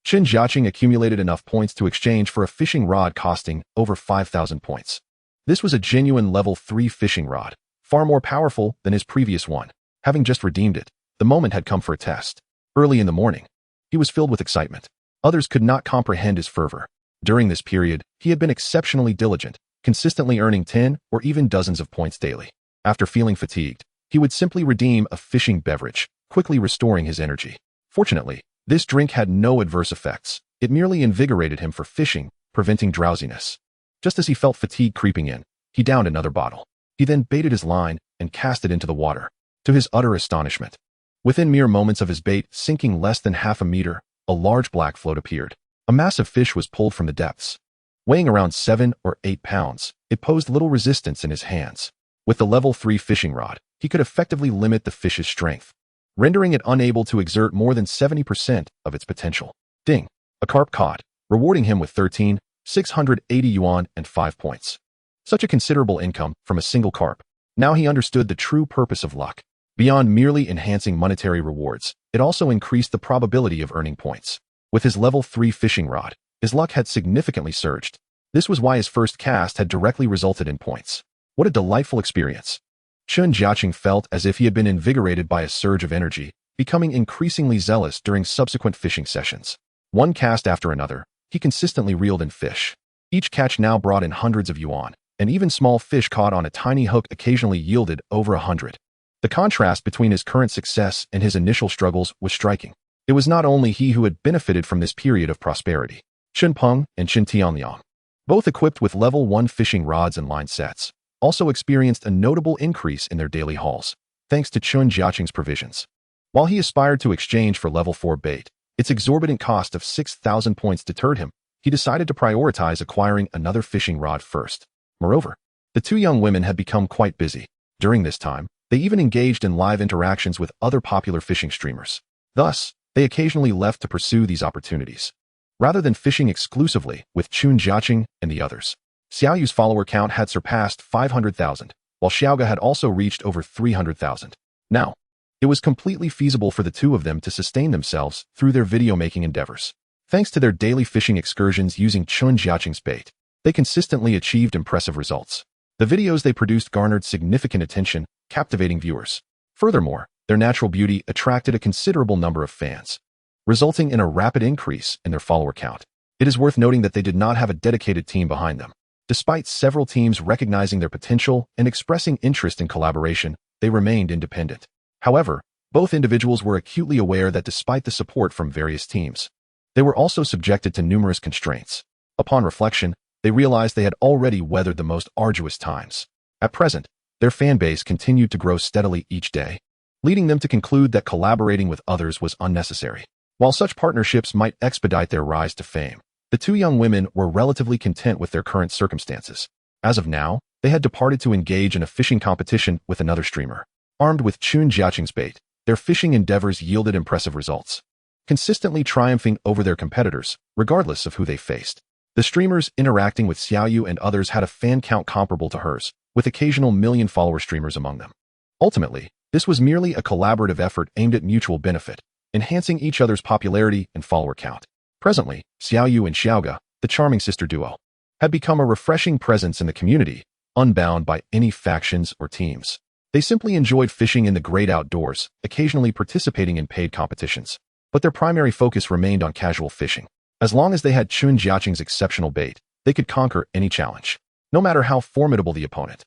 Chen Jiacheng accumulated enough points to exchange for a fishing rod costing over 5,000 points. This was a genuine Level 3 fishing rod, far more powerful than his previous one. Having just redeemed it, the moment had come for a test. Early in the morning, he was filled with excitement. Others could not comprehend his fervor. During this period, he had been exceptionally diligent, consistently earning 10 or even dozens of points daily. After feeling fatigued, he would simply redeem a fishing beverage, quickly restoring his energy. Fortunately, this drink had no adverse effects. It merely invigorated him for fishing, preventing drowsiness. Just as he felt fatigue creeping in, he downed another bottle. He then baited his line and cast it into the water. To his utter astonishment, within mere moments of his bait sinking less than half a meter, a large black float appeared. A massive fish was pulled from the depths. Weighing around 7 or 8 pounds, it posed little resistance in his hands. With the Level 3 fishing rod, he could effectively limit the fish's strength, rendering it unable to exert more than 70% of its potential. Ding! A carp caught, rewarding him with 13,680 yuan and 5 points. Such a considerable income from a single carp. Now he understood the true purpose of luck. Beyond merely enhancing monetary rewards, it also increased the probability of earning points. With his Level 3 fishing rod, his luck had significantly surged. This was why his first cast had directly resulted in points. What a delightful experience. Chen Jiacheng felt as if he had been invigorated by a surge of energy, becoming increasingly zealous during subsequent fishing sessions. One cast after another, he consistently reeled in fish. Each catch now brought in hundreds of yuan, and even small fish caught on a tiny hook occasionally yielded over 100. The contrast between his current success and his initial struggles was striking. It was not only he who had benefited from this period of prosperity. Chen Peng and Chen Tianliang, both equipped with Level 1 fishing rods and line sets, also experienced a notable increase in their daily hauls, thanks to Chen Jiacheng's provisions. While he aspired to exchange for Level 4 bait, its exorbitant cost of 6,000 points deterred him. He decided to prioritize acquiring another fishing rod first. Moreover, the two young women had become quite busy. During this time, they even engaged in live interactions with other popular fishing streamers. Thus, they occasionally left to pursue these opportunities, rather than fishing exclusively with Chen Jiacheng and the others. Xiaoyu's follower count had surpassed 500,000, while Saga had also reached over 300,000. Now, it was completely feasible for the two of them to sustain themselves through their video-making endeavors. Thanks to their daily fishing excursions using Chen Jiacheng's bait, they consistently achieved impressive results. The videos they produced garnered significant attention, captivating viewers. Furthermore, their natural beauty attracted a considerable number of fans, resulting in a rapid increase in their follower count. It is worth noting that they did not have a dedicated team behind them. Despite several teams recognizing their potential and expressing interest in collaboration, they remained independent. However, both individuals were acutely aware that despite the support from various teams, they were also subjected to numerous constraints. Upon reflection, they realized they had already weathered the most arduous times. At present, their fan base continued to grow steadily each day, leading them to conclude that collaborating with others was unnecessary. While such partnerships might expedite their rise to fame, the two young women were relatively content with their current circumstances. As of now, they had departed to engage in a fishing competition with another streamer. Armed with Chen Jiacheng's bait, their fishing endeavors yielded impressive results, consistently triumphing over their competitors, regardless of who they faced. The streamers interacting with Xiaoyu and others had a fan count comparable to hers, with occasional million-follower streamers among them. Ultimately, This was merely a collaborative effort aimed at mutual benefit, enhancing each other's popularity and follower count. Presently, Xiaoyu and Xiaoga, the charming sister duo, had become a refreshing presence in the community, unbound by any factions or teams. They simply enjoyed fishing in the great outdoors, occasionally participating in paid competitions. But their primary focus remained on casual fishing. As long as they had Chen Jiacheng's exceptional bait, they could conquer any challenge, no matter how formidable the opponent.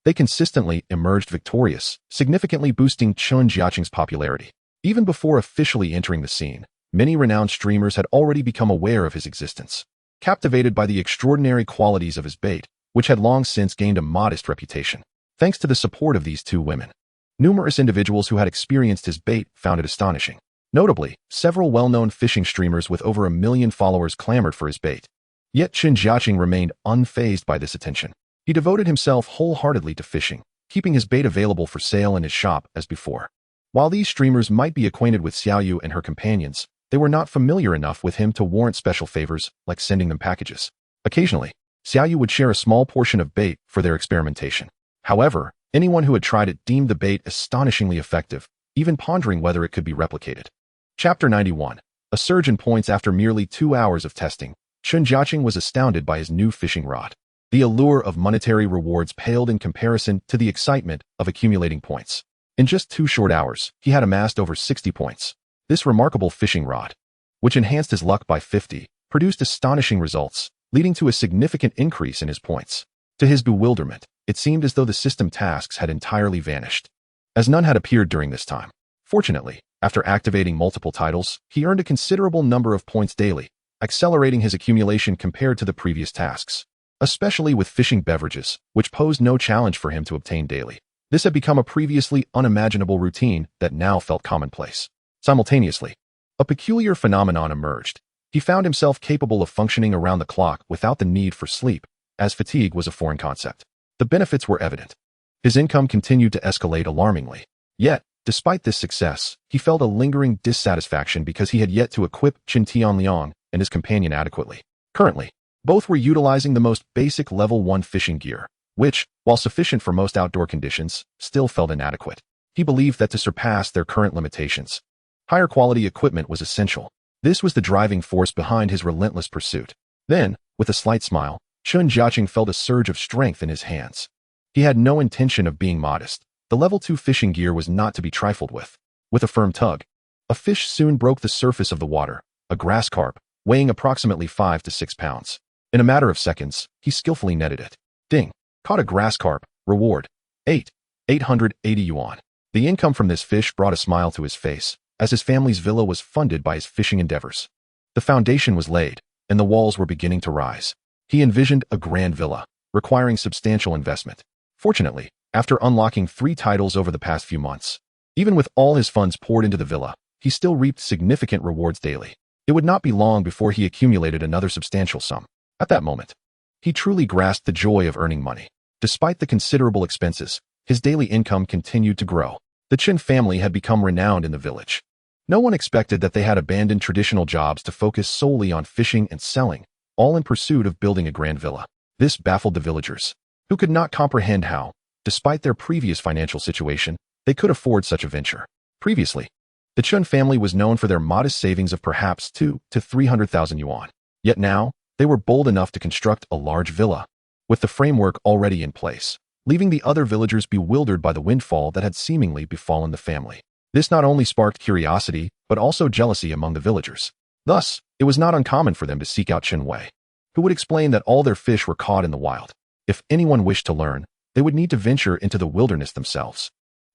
They consistently emerged victorious, significantly boosting Chen Jiacheng's popularity. Even before officially entering the scene, many renowned streamers had already become aware of his existence. Captivated by the extraordinary qualities of his bait, which had long since gained a modest reputation. Thanks to the support of these two women, numerous individuals who had experienced his bait found it astonishing. Notably, several well-known fishing streamers with over 1 million followers clamored for his bait. Yet Chen Jiacheng remained unfazed by this attention. He devoted himself wholeheartedly to fishing, keeping his bait available for sale in his shop as before. While these streamers might be acquainted with Xiaoyu and her companions, they were not familiar enough with him to warrant special favors like sending them packages. Occasionally, Xiaoyu would share a small portion of bait for their experimentation. However, anyone who had tried it deemed the bait astonishingly effective, even pondering whether it could be replicated. Chapter 91. A surge in points. After merely 2 hours of testing, Chen Jiacheng was astounded by his new fishing rod. The allure of monetary rewards paled in comparison to the excitement of accumulating points. In just 2 short hours, he had amassed over 60 points. This remarkable fishing rod, which enhanced his luck by 50, produced astonishing results, leading to a significant increase in his points. To his bewilderment, it seemed as though the system tasks had entirely vanished, as none had appeared during this time. Fortunately, after activating multiple titles, he earned a considerable number of points daily, accelerating his accumulation compared to the previous tasks, especially with fishing beverages, which posed no challenge for him to obtain daily. This had become a previously unimaginable routine that now felt commonplace. Simultaneously, a peculiar phenomenon emerged. He found himself capable of functioning around the clock without the need for sleep, as fatigue was a foreign concept. The benefits were evident. His income continued to escalate alarmingly. Yet, despite this success, he felt a lingering dissatisfaction because he had yet to equip Chen Tianliang and his companion adequately. Currently, both were utilizing the most basic level 1 fishing gear, which, while sufficient for most outdoor conditions, still felt inadequate. He believed that to surpass their current limitations, higher quality equipment was essential. This was the driving force behind his relentless pursuit. Then, with a slight smile, Chen Jiacheng felt a surge of strength in his hands. He had no intention of being modest. The level 2 fishing gear was not to be trifled with. With a firm tug, a fish soon broke the surface of the water, a grass carp, weighing approximately 5 to 6 pounds. In a matter of seconds, he skillfully netted it. Ding! Caught a grass carp. Reward. 880 yuan. The income from this fish brought a smile to his face, as his family's villa was funded by his fishing endeavors. The foundation was laid, and the walls were beginning to rise. He envisioned a grand villa, requiring substantial investment. Fortunately, after unlocking 3 titles over the past few months, even with all his funds poured into the villa, he still reaped significant rewards daily. It would not be long before he accumulated another substantial sum. At that moment, he truly grasped the joy of earning money. Despite the considerable expenses, his daily income continued to grow. The Chen family had become renowned in the village. No one expected that they had abandoned traditional jobs to focus solely on fishing and selling, all in pursuit of building a grand villa. This baffled the villagers, who could not comprehend how, despite their previous financial situation, they could afford such a venture. Previously, the Chen family was known for their modest savings of perhaps 200,000 to 300,000 yuan. Yet now, they were bold enough to construct a large villa, with the framework already in place, leaving the other villagers bewildered by the windfall that had seemingly befallen the family. This not only sparked curiosity, but also jealousy among the villagers. Thus, it was not uncommon for them to seek out Chen Wei, who would explain that all their fish were caught in the wild. If anyone wished to learn, they would need to venture into the wilderness themselves.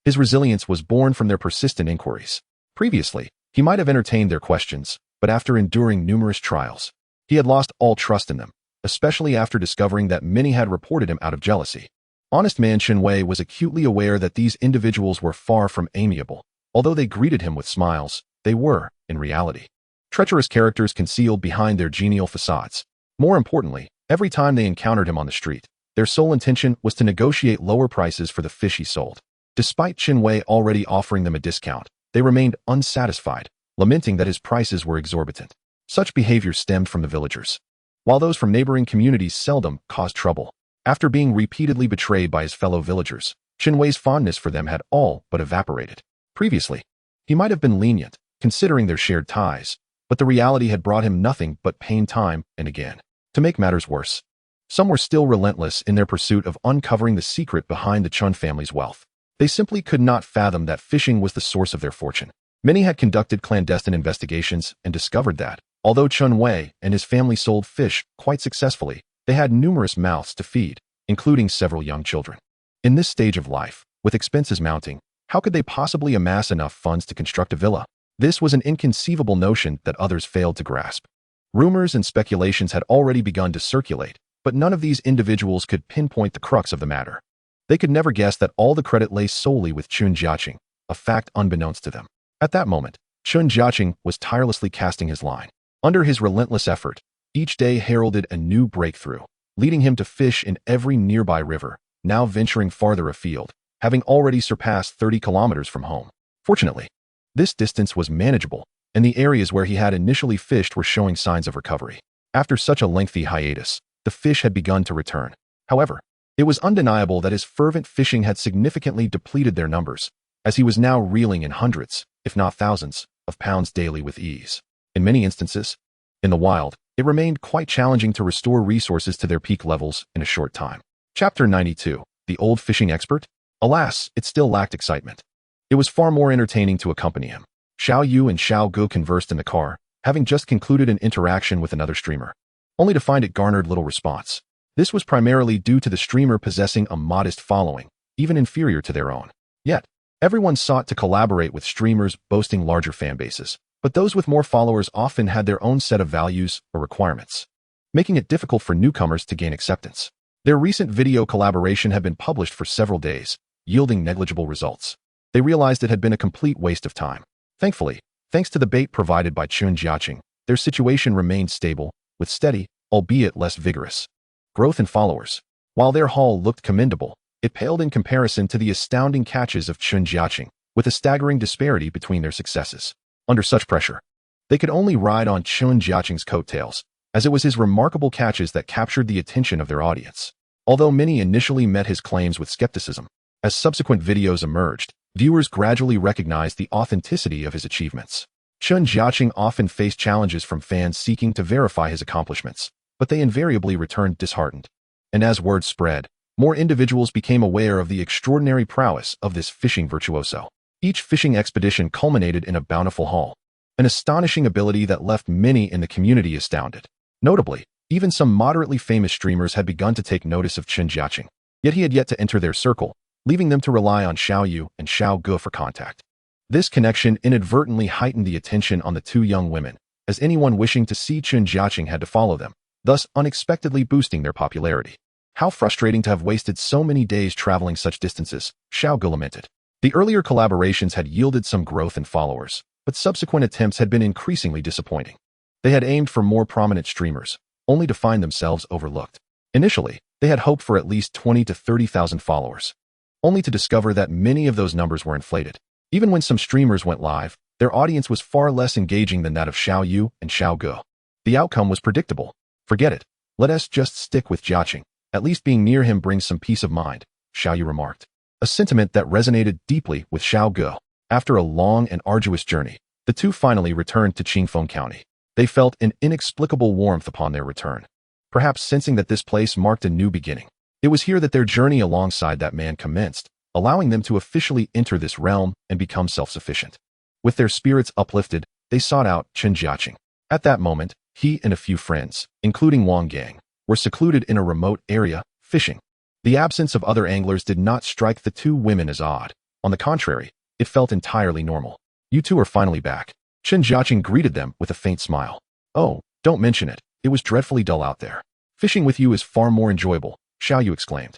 His resilience was born from their persistent inquiries. Previously, he might have entertained their questions, but after enduring numerous trials, he had lost all trust in them, especially after discovering that many had reported him out of jealousy. Honest man Chen Wei was acutely aware that these individuals were far from amiable. Although they greeted him with smiles, they were, in reality, treacherous characters concealed behind their genial facades. More importantly, every time they encountered him on the street, their sole intention was to negotiate lower prices for the fish he sold. Despite Chen Wei already offering them a discount, they remained unsatisfied, lamenting that his prices were exorbitant. Such behavior stemmed from the villagers, while those from neighboring communities seldom caused trouble. After being repeatedly betrayed by his fellow villagers, Chen Wei's fondness for them had all but evaporated. Previously, he might have been lenient, considering their shared ties, but the reality had brought him nothing but pain time and again. To make matters worse, some were still relentless in their pursuit of uncovering the secret behind the Chen family's wealth. They simply could not fathom that fishing was the source of their fortune. Many had conducted clandestine investigations and discovered that, although Chen Wei and his family sold fish quite successfully, they had numerous mouths to feed, including several young children. In this stage of life, with expenses mounting, how could they possibly amass enough funds to construct a villa? This was an inconceivable notion that others failed to grasp. Rumors and speculations had already begun to circulate, but none of these individuals could pinpoint the crux of the matter. They could never guess that all the credit lay solely with Chen Jiacheng, a fact unbeknownst to them. At that moment, Chen Jiacheng was tirelessly casting his line. Under his relentless effort, each day heralded a new breakthrough, leading him to fish in every nearby river, now venturing farther afield, having already surpassed 30 kilometers from home. Fortunately, this distance was manageable, and the areas where he had initially fished were showing signs of recovery. After such a lengthy hiatus, the fish had begun to return. However, it was undeniable that his fervent fishing had significantly depleted their numbers, as he was now reeling in hundreds, if not thousands, of pounds daily with ease. In many instances, in the wild, it remained quite challenging to restore resources to their peak levels in a short time. Chapter 92. The Old Fishing Expert? Alas, it still lacked excitement. It was far more entertaining to accompany him. Xiao Yu and Xiao Gu conversed in the car, having just concluded an interaction with another streamer, only to find it garnered little response. This was primarily due to the streamer possessing a modest following, even inferior to their own. Yet, everyone sought to collaborate with streamers boasting larger fan bases, but those with more followers often had their own set of values or requirements, making it difficult for newcomers to gain acceptance. Their recent video collaboration had been published for several days, yielding negligible results. They realized it had been a complete waste of time. Thankfully, thanks to the bait provided by Chen Jiacheng, their situation remained stable, with steady, albeit less vigorous, growth in followers. While their haul looked commendable, it paled in comparison to the astounding catches of Chen Jiacheng, with a staggering disparity between their successes. Under such pressure, they could only ride on Chen Jiacheng's coattails, as it was his remarkable catches that captured the attention of their audience. Although many initially met his claims with skepticism, as subsequent videos emerged, viewers gradually recognized the authenticity of his achievements. Chen Jiacheng often faced challenges from fans seeking to verify his accomplishments, but they invariably returned disheartened. And as word spread, more individuals became aware of the extraordinary prowess of this fishing virtuoso. Each fishing expedition culminated in a bountiful haul, an astonishing ability that left many in the community astounded. Notably, even some moderately famous streamers had begun to take notice of Chen Jiacheng, yet he had yet to enter their circle, leaving them to rely on Xiao Yu and Xiao Gu for contact. This connection inadvertently heightened the attention on the two young women, as anyone wishing to see Chen Jiacheng had to follow them, thus unexpectedly boosting their popularity. How frustrating to have wasted so many days traveling such distances, Xiao Gu lamented. The earlier collaborations had yielded some growth in followers, but subsequent attempts had been increasingly disappointing. They had aimed for more prominent streamers, only to find themselves overlooked. Initially, they had hoped for at least 20 to 30,000 followers, only to discover that many of those numbers were inflated. Even when some streamers went live, their audience was far less engaging than that of Xiao Yu and Xiao Gu. The outcome was predictable. Forget it. Let us just stick with Jiacheng. At least being near him brings some peace of mind, Xiao Yu remarked. A sentiment that resonated deeply with Xiao Gu. After a long and arduous journey, the two finally returned to Qingfeng County. They felt an inexplicable warmth upon their return, perhaps sensing that this place marked a new beginning. It was here that their journey alongside that man commenced, allowing them to officially enter this realm and become self-sufficient. With their spirits uplifted, they sought out Chen Jiacheng. At that moment, he and a few friends, including Wang Gang, were secluded in a remote area, fishing. The absence of other anglers did not strike the two women as odd. On the contrary, it felt entirely normal. You two are finally back. Chen Jiacheng greeted them with a faint smile. Oh, don't mention it. It was dreadfully dull out there. Fishing with you is far more enjoyable, Xiao Yu exclaimed,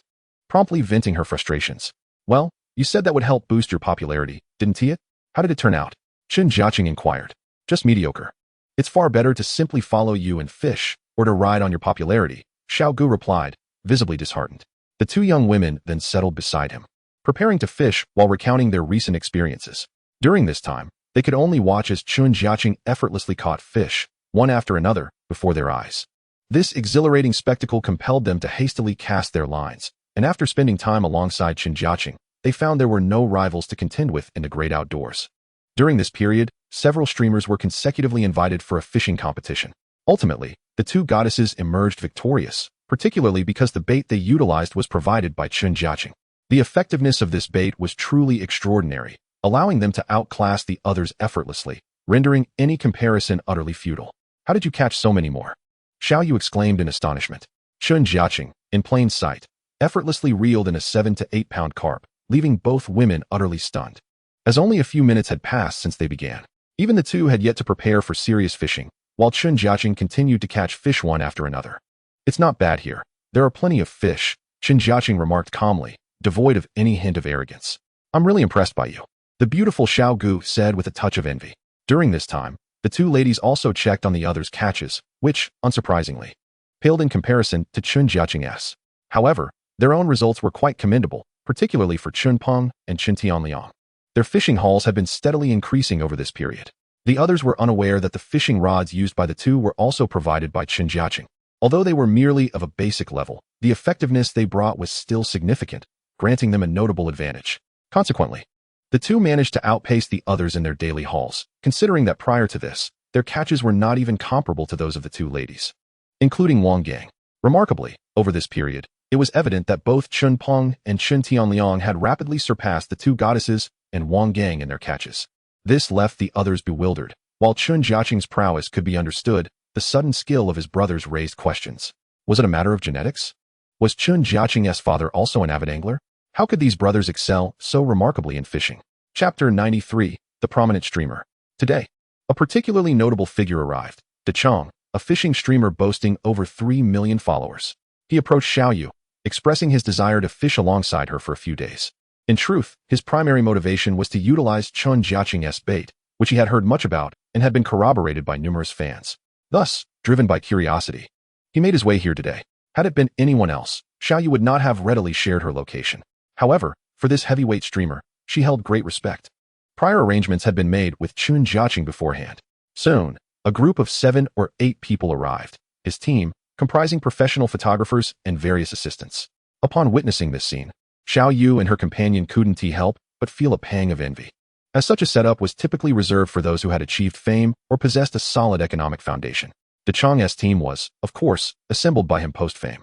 promptly venting her frustrations. Well, you said that would help boost your popularity, didn't it? How did it turn out? Chen Jiacheng inquired. Just mediocre. It's far better to simply follow you and fish, or to ride on your popularity, Xiao Gu replied, visibly disheartened. The two young women then settled beside him, preparing to fish while recounting their recent experiences. During this time, they could only watch as Chen Jiacheng effortlessly caught fish, one after another, before their eyes. This exhilarating spectacle compelled them to hastily cast their lines, and after spending time alongside Chen Jiacheng, they found there were no rivals to contend with in the great outdoors. During this period, several streamers were consecutively invited for a fishing competition. Ultimately, the two goddesses emerged victorious, particularly because the bait they utilized was provided by Chen Jiacheng. The effectiveness of this bait was truly extraordinary, allowing them to outclass the others effortlessly, rendering any comparison utterly futile. How did you catch so many more? Xiao Yu exclaimed in astonishment. Chen Jiacheng, in plain sight, effortlessly reeled in a 7 to 8 pound carp, leaving both women utterly stunned. As only a few minutes had passed since they began, even the two had yet to prepare for serious fishing, while Chen Jiacheng continued to catch fish one after another. It's not bad here. There are plenty of fish, Chen Jiacheng remarked calmly, devoid of any hint of arrogance. I'm really impressed by you, the beautiful Xiao Gu said with a touch of envy. During this time, the two ladies also checked on the others' catches, which, unsurprisingly, paled in comparison to Chen Jiacheng's. However, their own results were quite commendable, particularly for Chun Peng and Chen Tianliang. Their fishing hauls had been steadily increasing over this period. The others were unaware that the fishing rods used by the two were also provided by Chen Jiacheng. Although they were merely of a basic level, the effectiveness they brought was still significant, granting them a notable advantage. Consequently, the two managed to outpace the others in their daily hauls, considering that prior to this, their catches were not even comparable to those of the two ladies, including Wang Gang. Remarkably, over this period, it was evident that both Chun Peng and Chen Tianliang had rapidly surpassed the two goddesses and Wang Gang in their catches. This left the others bewildered. While Chen Jiacheng's prowess could be understood, the sudden skill of his brothers raised questions. Was it a matter of genetics? Was Chen Jiacheng's father also an avid angler? How could these brothers excel so remarkably in fishing? Chapter 93, The Prominent Streamer. Today, a particularly notable figure arrived, Jiacheng, a fishing streamer boasting over 3 million followers. He approached Xiao Yu, expressing his desire to fish alongside her for a few days. In truth, his primary motivation was to utilize Chen Jiacheng's bait, which he had heard much about and had been corroborated by numerous fans. Thus, driven by curiosity, he made his way here today. Had it been anyone else, Xiao Yu would not have readily shared her location. However, for this heavyweight streamer, she held great respect. Prior arrangements had been made with Chen Jiacheng beforehand. Soon, a group of 7 or 8 people arrived, his team, comprising professional photographers and various assistants. Upon witnessing this scene, Xiao Yu and her companion couldn't help but feel a pang of envy, as such a setup was typically reserved for those who had achieved fame or possessed a solid economic foundation. Jiacheng's team was, of course, assembled by him post-fame,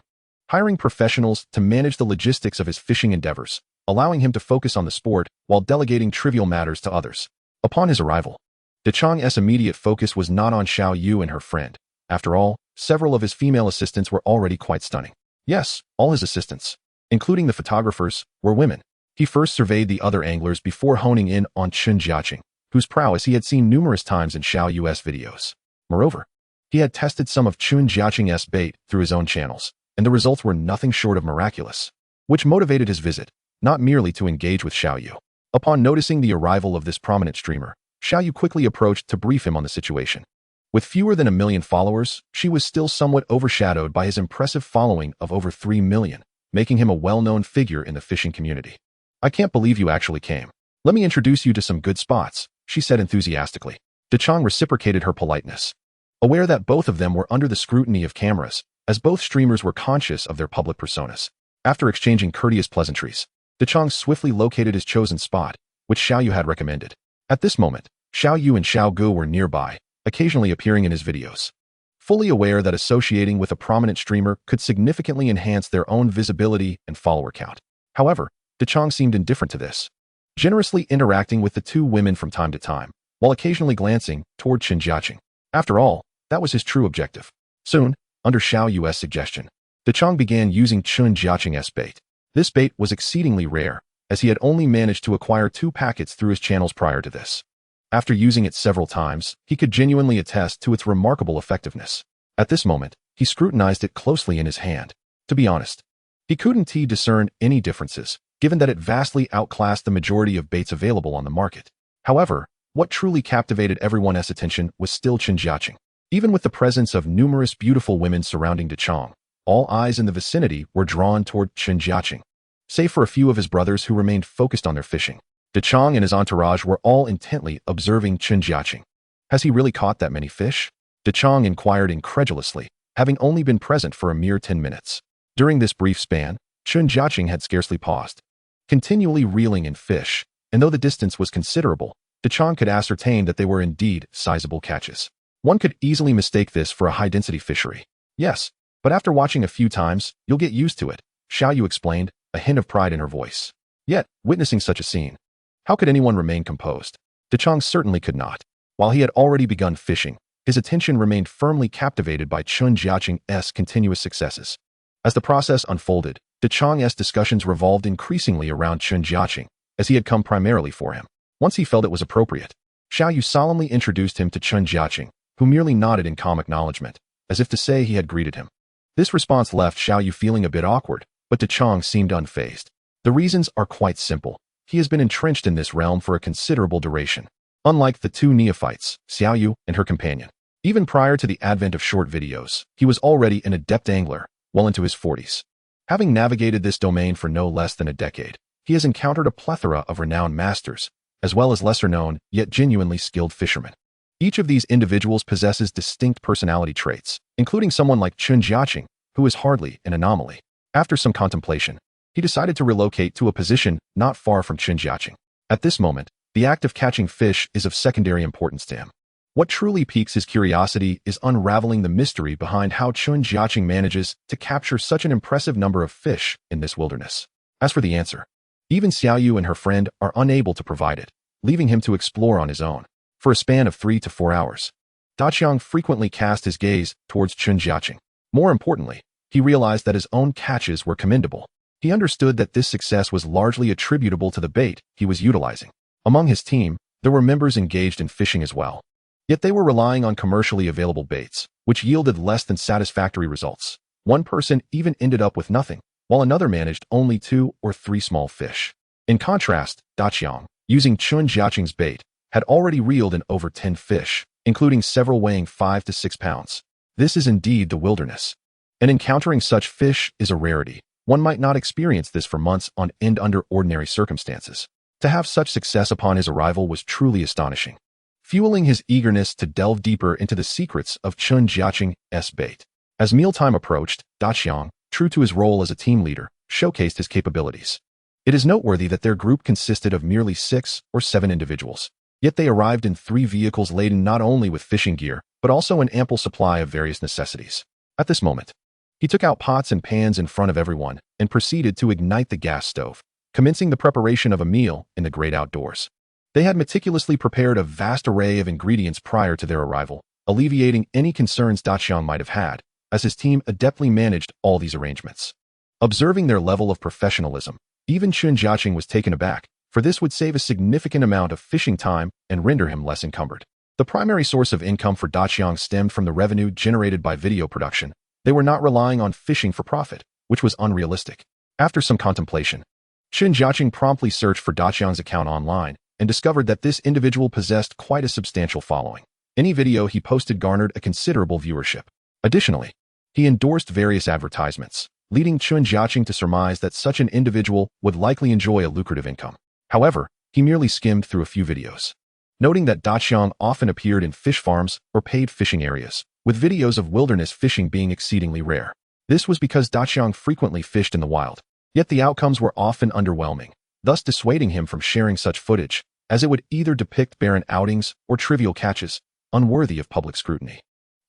hiring professionals to manage the logistics of his fishing endeavors, allowing him to focus on the sport while delegating trivial matters to others. Upon his arrival, Jiacheng's immediate focus was not on Xiao Yu and her friend. After all, several of his female assistants were already quite stunning. Yes, all his assistants, including the photographers, were women. He first surveyed the other anglers before honing in on Chen Jiacheng, whose prowess he had seen numerous times in Xiao Yu's videos. Moreover, he had tested some of Chen Jiacheng's bait through his own channels, and the results were nothing short of miraculous, which motivated his visit, not merely to engage with Xiao Yu. Upon noticing the arrival of this prominent streamer, Xiao Yu quickly approached to brief him on the situation. With fewer than 1 million followers, she was still somewhat overshadowed by his impressive following of over 3 million, making him a well-known figure in the fishing community. I can't believe you actually came. Let me introduce you to some good spots, she said enthusiastically. Jiacheng reciprocated her politeness, aware that both of them were under the scrutiny of cameras, as both streamers were conscious of their public personas. After exchanging courteous pleasantries, Jiacheng swiftly located his chosen spot, which Xiao Yu had recommended. At this moment, Xiao Yu and Xiao Gu were nearby, occasionally appearing in his videos. Fully aware that associating with a prominent streamer could significantly enhance their own visibility and follower count. However, Jiacheng seemed indifferent to this, generously interacting with the two women from time to time, while occasionally glancing toward Chen Jiacheng. After all, that was his true objective. Soon, under Xiao Yu's suggestion, Jiacheng began using Chen Jiacheng's bait. This bait was exceedingly rare, as he had only managed to acquire 2 packets through his channels prior to this. After using it several times, he could genuinely attest to its remarkable effectiveness. At this moment, he scrutinized it closely in his hand. To be honest, he couldn't discern any differences, given that it vastly outclassed the majority of baits available on the market. However, what truly captivated everyone's attention was still Chen Jiacheng. Even with the presence of numerous beautiful women surrounding Jiacheng, all eyes in the vicinity were drawn toward Chen Jiacheng, save for a few of his brothers who remained focused on their fishing. Jiacheng and his entourage were all intently observing Chen Jiacheng. Has he really caught that many fish? Jiacheng inquired incredulously, having only been present for a mere 10 minutes. During this brief span, Chen Jiacheng had scarcely paused. continually reeling in fish, and though the distance was considerable, Jiacheng could ascertain that they were indeed sizable catches. One could easily mistake this for a high-density fishery. Yes, but after watching a few times, you'll get used to it, Xiaoyu explained, a hint of pride in her voice. Yet, witnessing such a scene, how could anyone remain composed? Jiacheng certainly could not. While he had already begun fishing, his attention remained firmly captivated by Chen Jiacheng's continuous successes. As the process unfolded, Jiacheng's discussions revolved increasingly around Chen Jiacheng, as he had come primarily for him. Once he felt it was appropriate, Xiaoyu solemnly introduced him to Chen Jiacheng, who merely nodded in calm acknowledgement, as if to say he had greeted him. This response left Xiaoyu feeling a bit awkward, but Jiacheng seemed unfazed. The reasons are quite simple. He has been entrenched in this realm for a considerable duration. Unlike the two neophytes, Xiaoyu and her companion, even prior to the advent of short videos, he was already an adept angler, well into his 40s. Having navigated this domain for no less than a decade, he has encountered a plethora of renowned masters, as well as lesser-known, yet genuinely skilled fishermen. Each of these individuals possesses distinct personality traits, including someone like Chen Jiacheng, who is hardly an anomaly. After some contemplation, he decided to relocate to a position not far from Chen Jiacheng. At this moment, the act of catching fish is of secondary importance to him. What truly piques his curiosity is unraveling the mystery behind how Chen Jiacheng manages to capture such an impressive number of fish in this wilderness. As for the answer, even Xiaoyu and her friend are unable to provide it, leaving him to explore on his own. For a span of 3 to 4 hours, Jiacheng frequently cast his gaze towards Chen Jiacheng. More importantly, he realized that his own catches were commendable. He understood that this success was largely attributable to the bait he was utilizing. Among his team, there were members engaged in fishing as well. Yet they were relying on commercially available baits, which yielded less than satisfactory results. One person even ended up with nothing, while another managed only 2 or 3 small fish. In contrast, Jiacheng, using Chen Jiacheng's bait, had already reeled in over 10 fish, including several weighing 5 to 6 pounds. This is indeed the wilderness. And encountering such fish is a rarity. One might not experience this for months on end under ordinary circumstances. To have such success upon his arrival was truly astonishing, fueling his eagerness to delve deeper into the secrets of Chen Jiacheng's bait. As mealtime approached, Jiacheng, true to his role as a team leader, showcased his capabilities. It is noteworthy that their group consisted of merely 6 or 7 individuals. Yet they arrived in 3 vehicles laden not only with fishing gear, but also an ample supply of various necessities. At this moment, he took out pots and pans in front of everyone and proceeded to ignite the gas stove, commencing the preparation of a meal in the great outdoors. They had meticulously prepared a vast array of ingredients prior to their arrival, alleviating any concerns Jiacheng might have had, as his team adeptly managed all these arrangements. Observing their level of professionalism, even Chen Jiacheng was taken aback, for this would save a significant amount of fishing time and render him less encumbered. The primary source of income for Jiacheng stemmed from the revenue generated by video production. They were not relying on fishing for profit, which was unrealistic. After some contemplation, Chen Jiacheng promptly searched for Jiacheng's account online and discovered that this individual possessed quite a substantial following. Any video he posted garnered a considerable viewership. Additionally, he endorsed various advertisements, leading Chen Jiacheng to surmise that such an individual would likely enjoy a lucrative income. However, he merely skimmed through a few videos, noting that Jiacheng often appeared in fish farms or paid fishing areas, with videos of wilderness fishing being exceedingly rare. This was because Jiacheng frequently fished in the wild, yet the outcomes were often underwhelming, thus dissuading him from sharing such footage, as it would either depict barren outings or trivial catches, unworthy of public scrutiny.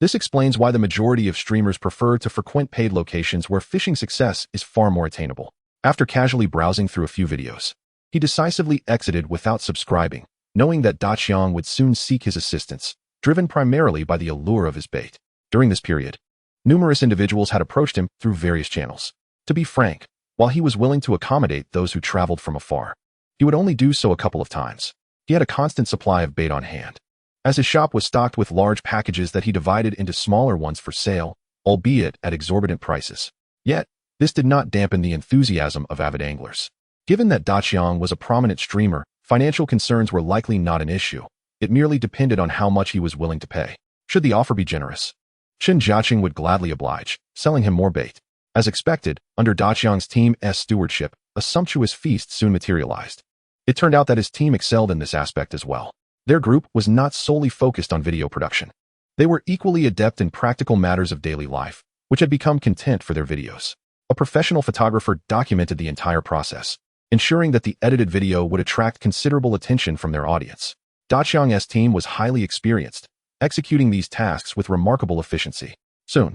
This explains why the majority of streamers prefer to frequent paid locations where fishing success is far more attainable. After casually browsing through a few videos, he decisively exited without subscribing, knowing that Jiacheng would soon seek his assistance, driven primarily by the allure of his bait. During this period, numerous individuals had approached him through various channels. To be frank, while he was willing to accommodate those who traveled from afar, he would only do so a couple of times. He had a constant supply of bait on hand, as his shop was stocked with large packages that he divided into smaller ones for sale, albeit at exorbitant prices. Yet, this did not dampen the enthusiasm of avid anglers. Given that Jiacheng was a prominent streamer, financial concerns were likely not an issue. It merely depended on how much he was willing to pay. Should the offer be generous, Chen Jiacheng would gladly oblige, selling him more bait. As expected, under Jiacheng's team's stewardship, a sumptuous feast soon materialized. It turned out that his team excelled in this aspect as well. Their group was not solely focused on video production. They were equally adept in practical matters of daily life, which had become content for their videos. A professional photographer documented the entire process, ensuring that the edited video would attract considerable attention from their audience. Daqiang's team was highly experienced, executing these tasks with remarkable efficiency. Soon,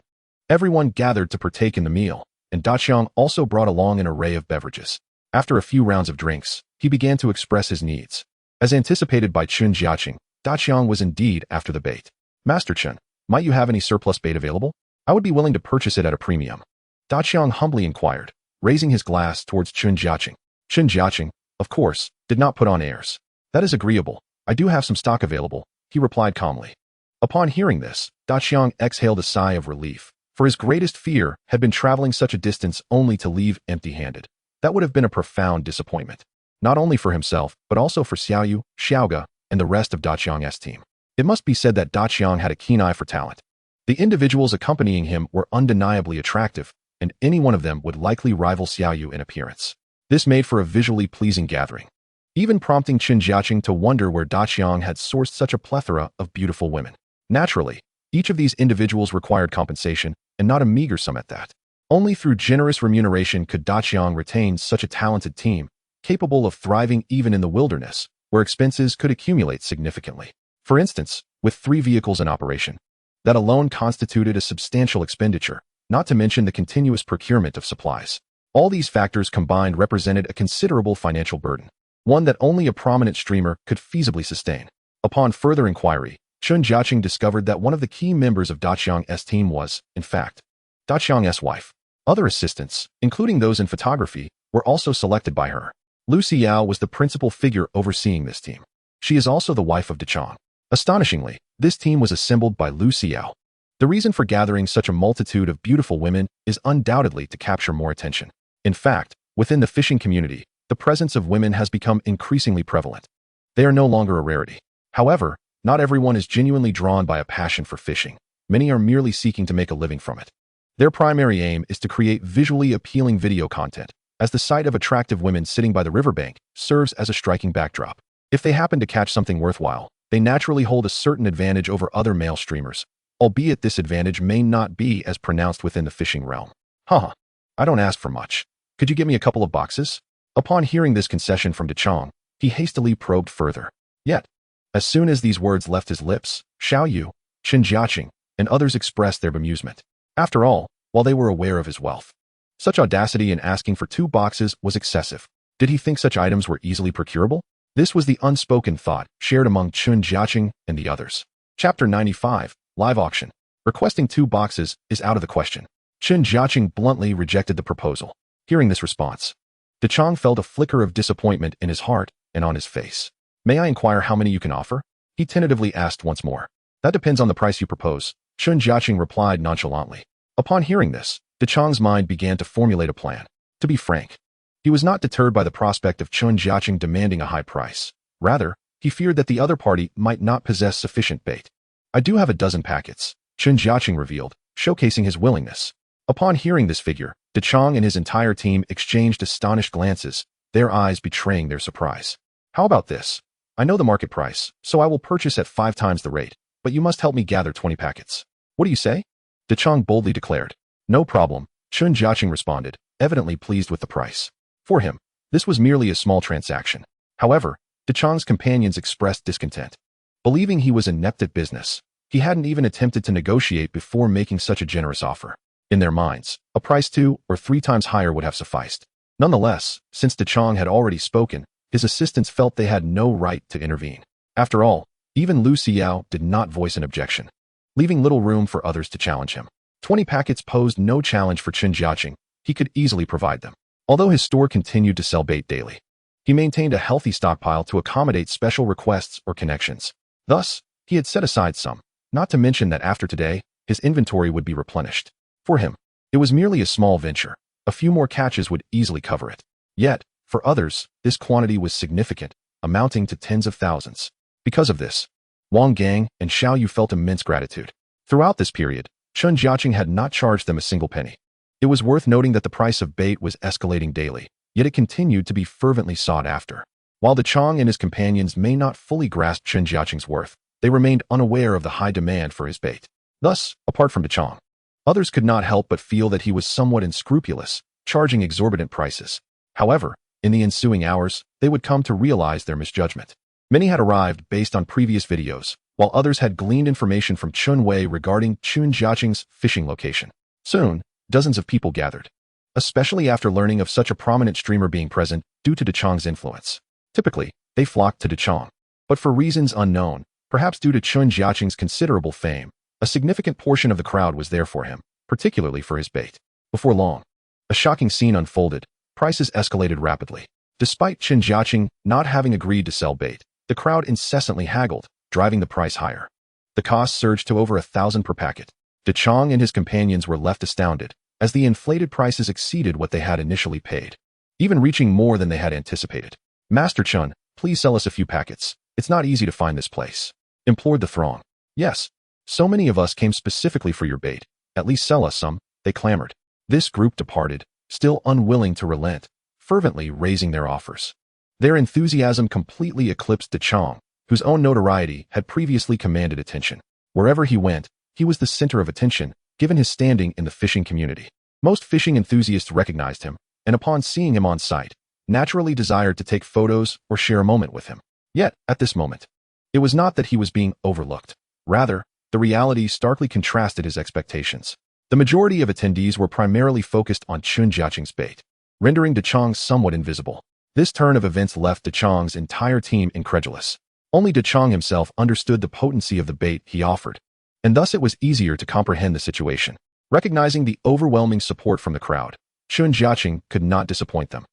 everyone gathered to partake in the meal, and Daqiang also brought along an array of beverages. After a few rounds of drinks, he began to express his needs. As anticipated by Chen Jiacheng, Daqiang was indeed after the bait. Master Chen, might you have any surplus bait available? I would be willing to purchase it at a premium. Daqiang humbly inquired, raising his glass towards Chen Jiacheng. Chen Jiacheng, of course, did not put on airs. That is agreeable. I do have some stock available, he replied calmly. Upon hearing this, Daqiang exhaled a sigh of relief, for his greatest fear had been traveling such a distance only to leave empty-handed. That would have been a profound disappointment, not only for himself, but also for Xiaoyu, Saga, and the rest of Daqiang's team. It must be said that Daqiang had a keen eye for talent. The individuals accompanying him were undeniably attractive, and any one of them would likely rival Xiaoyu in appearance. This made for a visually pleasing gathering, even prompting Chen Jiacheng to wonder where Daqiang had sourced such a plethora of beautiful women. Naturally, each of these individuals required compensation, and not a meager sum at that. Only through generous remuneration could Daqiang retain such a talented team, capable of thriving even in the wilderness, where expenses could accumulate significantly. For instance, with 3 vehicles in operation, that alone constituted a substantial expenditure, not to mention the continuous procurement of supplies. All these factors combined represented a considerable financial burden, one that only a prominent streamer could feasibly sustain. Upon further inquiry, Chen Jiacheng discovered that one of the key members of Daqiang's team was, in fact, Daqiang's wife. Other assistants, including those in photography, were also selected by her. Lu Xiao was the principal figure overseeing this team. She is also the wife of Daqiang. Astonishingly, this team was assembled by Lu Xiao. The reason for gathering such a multitude of beautiful women is undoubtedly to capture more attention. In fact, within the fishing community, the presence of women has become increasingly prevalent. They are no longer a rarity. However, not everyone is genuinely drawn by a passion for fishing. Many are merely seeking to make a living from it. Their primary aim is to create visually appealing video content, as the sight of attractive women sitting by the riverbank serves as a striking backdrop. If they happen to catch something worthwhile, they naturally hold a certain advantage over other male streamers, albeit this advantage may not be as pronounced within the fishing realm. Haha, I don't ask for much. Could you get me a couple of boxes? Upon hearing this concession from Daqiang, he hastily probed further. Yet, as soon as these words left his lips, Xiaoyu, Chen Jiacheng, and others expressed their bemusement. After all, while they were aware of his wealth, such audacity in asking for 2 boxes was excessive. Did he think such items were easily procurable? This was the unspoken thought shared among Chen Jiacheng and the others. Chapter 95, Live Auction. Requesting 2 boxes is out of the question. Chen Jiacheng bluntly rejected the proposal. Hearing this response, Daqiang felt a flicker of disappointment in his heart and on his face. May I inquire how many you can offer? He tentatively asked once more. That depends on the price you propose, Chen Jiacheng replied nonchalantly. Upon hearing this, Daqiang's mind began to formulate a plan. To be frank, he was not deterred by the prospect of Chen Jiacheng demanding a high price. Rather, he feared that the other party might not possess sufficient bait. I do have a dozen packets, Chen Jiacheng revealed, showcasing his willingness. Upon hearing this figure, Daqiang and his entire team exchanged astonished glances, their eyes betraying their surprise. How about this? I know the market price, so I will purchase at 5 times the rate, but you must help me gather 20 packets. What do you say? Daqiang boldly declared. No problem, Chen Jiacheng responded, evidently pleased with the price. For him, this was merely a small transaction. However, Daqiang's companions expressed discontent. Believing he was inept at business, he hadn't even attempted to negotiate before making such a generous offer. In their minds, a price 2 or 3 times higher would have sufficed. Nonetheless, since Daqiang had already spoken, his assistants felt they had no right to intervene. After all, even Lu Xiao did not voice an objection, leaving little room for others to challenge him. 20 packets posed no challenge for Chen Jiacheng. He could easily provide them. Although his store continued to sell bait daily, he maintained a healthy stockpile to accommodate special requests or connections. Thus, he had set aside some, not to mention that after today, his inventory would be replenished. For him, it was merely a small venture. A few more catches would easily cover it. Yet, for others, this quantity was significant, amounting to tens of thousands. Because of this, Wang Gang and Xiaoyu felt immense gratitude. Throughout this period, Chen Jiacheng had not charged them a single penny. It was worth noting that the price of bait was escalating daily, yet it continued to be fervently sought after. While Daqiang and his companions may not fully grasp Chen Jiacheng's worth, they remained unaware of the high demand for his bait. Thus, apart from Daqiang, others could not help but feel that he was somewhat unscrupulous, charging exorbitant prices. However, In the ensuing hours, they would come to realize their misjudgment. Many had arrived based on previous videos, while others had gleaned information from Chen Wei regarding Chen Jiacheng's fishing location. Soon, dozens of people gathered, especially after learning of such a prominent streamer being present due to Jiacheng's influence. Typically, they flocked to Jiacheng. But for reasons unknown, perhaps due to Chen Jiacheng's considerable fame, a significant portion of the crowd was there for him, particularly for his bait. Before long, a shocking scene unfolded. Prices escalated rapidly. Despite Chen Jiacheng not having agreed to sell bait, the crowd incessantly haggled, driving the price higher. The cost surged to over 1,000 per packet. Jiacheng and his companions were left astounded, as the inflated prices exceeded what they had initially paid, even reaching more than they had anticipated. "Master Chen, please sell us a few packets. It's not easy to find this place," implored the throng. "Yes. So many of us came specifically for your bait. At least sell us some," they clamored. This group departed, still unwilling to relent, fervently raising their offers. Their enthusiasm completely eclipsed Jiacheng, whose own notoriety had previously commanded attention. Wherever he went, he was the center of attention, given his standing in the fishing community. Most fishing enthusiasts recognized him, and upon seeing him on site, naturally desired to take photos or share a moment with him. Yet, at this moment, it was not that he was being overlooked. Rather, the reality starkly contrasted his expectations. The majority of attendees were primarily focused on Chen Jiacheng's bait, rendering Jiacheng somewhat invisible. This turn of events left Jiacheng's entire team incredulous. Only Jiacheng himself understood the potency of the bait he offered, and thus it was easier to comprehend the situation. Recognizing the overwhelming support from the crowd, Chen Jiacheng could not disappoint them,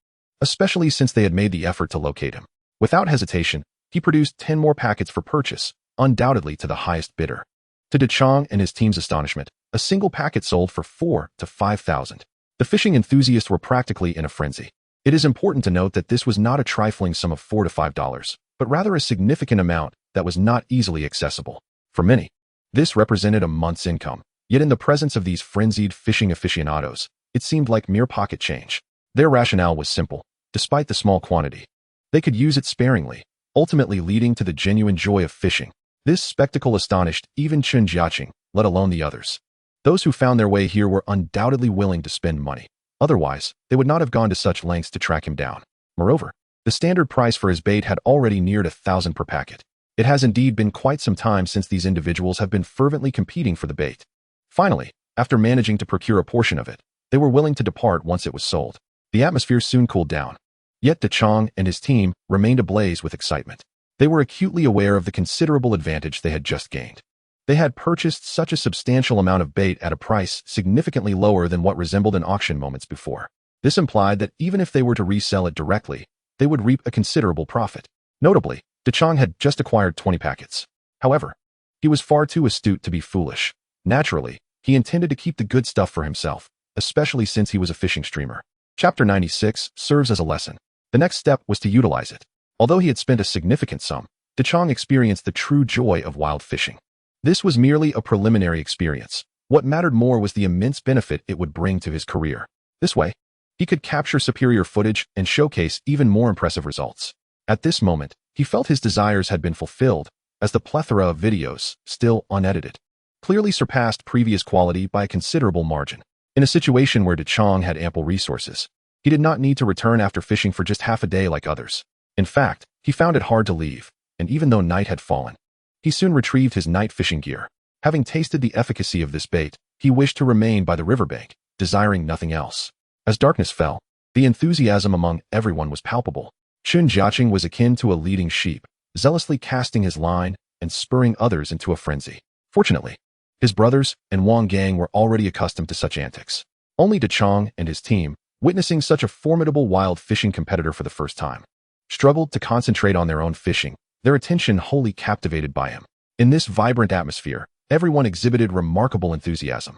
especially since they had made the effort to locate him. Without hesitation, he produced 10 more packets for purchase, undoubtedly to the highest bidder. To Jiacheng and his team's astonishment, a single packet sold for 4,000 to 5,000. The fishing enthusiasts were practically in a frenzy. It is important to note that this was not a trifling sum of $4 to $5, but rather a significant amount that was not easily accessible. For many, this represented a month's income. Yet in the presence of these frenzied fishing aficionados, it seemed like mere pocket change. Their rationale was simple. Despite the small quantity, they could use it sparingly, ultimately leading to the genuine joy of fishing. This spectacle astonished even Chen Jiacheng, let alone the others. Those who found their way here were undoubtedly willing to spend money. Otherwise, they would not have gone to such lengths to track him down. Moreover, the standard price for his bait had already neared 1,000 per packet. It has indeed been quite some time since these individuals have been fervently competing for the bait. Finally, after managing to procure a portion of it, they were willing to depart once it was sold. The atmosphere soon cooled down. Yet Jiacheng and his team remained ablaze with excitement. They were acutely aware of the considerable advantage they had just gained. They had purchased such a substantial amount of bait at a price significantly lower than what resembled an auction moments before. This implied that even if they were to resell it directly, they would reap a considerable profit. Notably, Jiacheng had just acquired 20 packets. However, he was far too astute to be foolish. Naturally, he intended to keep the good stuff for himself, especially since he was a fishing streamer. Chapter 96 serves as a lesson. The next step was to utilize it. Although he had spent a significant sum, Jiacheng experienced the true joy of wild fishing. This was merely a preliminary experience. What mattered more was the immense benefit it would bring to his career. This way, he could capture superior footage and showcase even more impressive results. At this moment, he felt his desires had been fulfilled, as the plethora of videos, still unedited, clearly surpassed previous quality by a considerable margin. In a situation where Jiacheng had ample resources, he did not need to return after fishing for just half a day like others. In fact, he found it hard to leave, and even though night had fallen, he soon retrieved his night fishing gear. Having tasted the efficacy of this bait, he wished to remain by the riverbank, desiring nothing else. As darkness fell, the enthusiasm among everyone was palpable. Chen Jiacheng was akin to a leading sheep, zealously casting his line and spurring others into a frenzy. Fortunately, his brothers and Wang Gang were already accustomed to such antics. Only Jiacheng and his team, witnessing such a formidable wild fishing competitor for the first time, struggled to concentrate on their own fishing, their attention wholly captivated by him. In this vibrant atmosphere, everyone exhibited remarkable enthusiasm.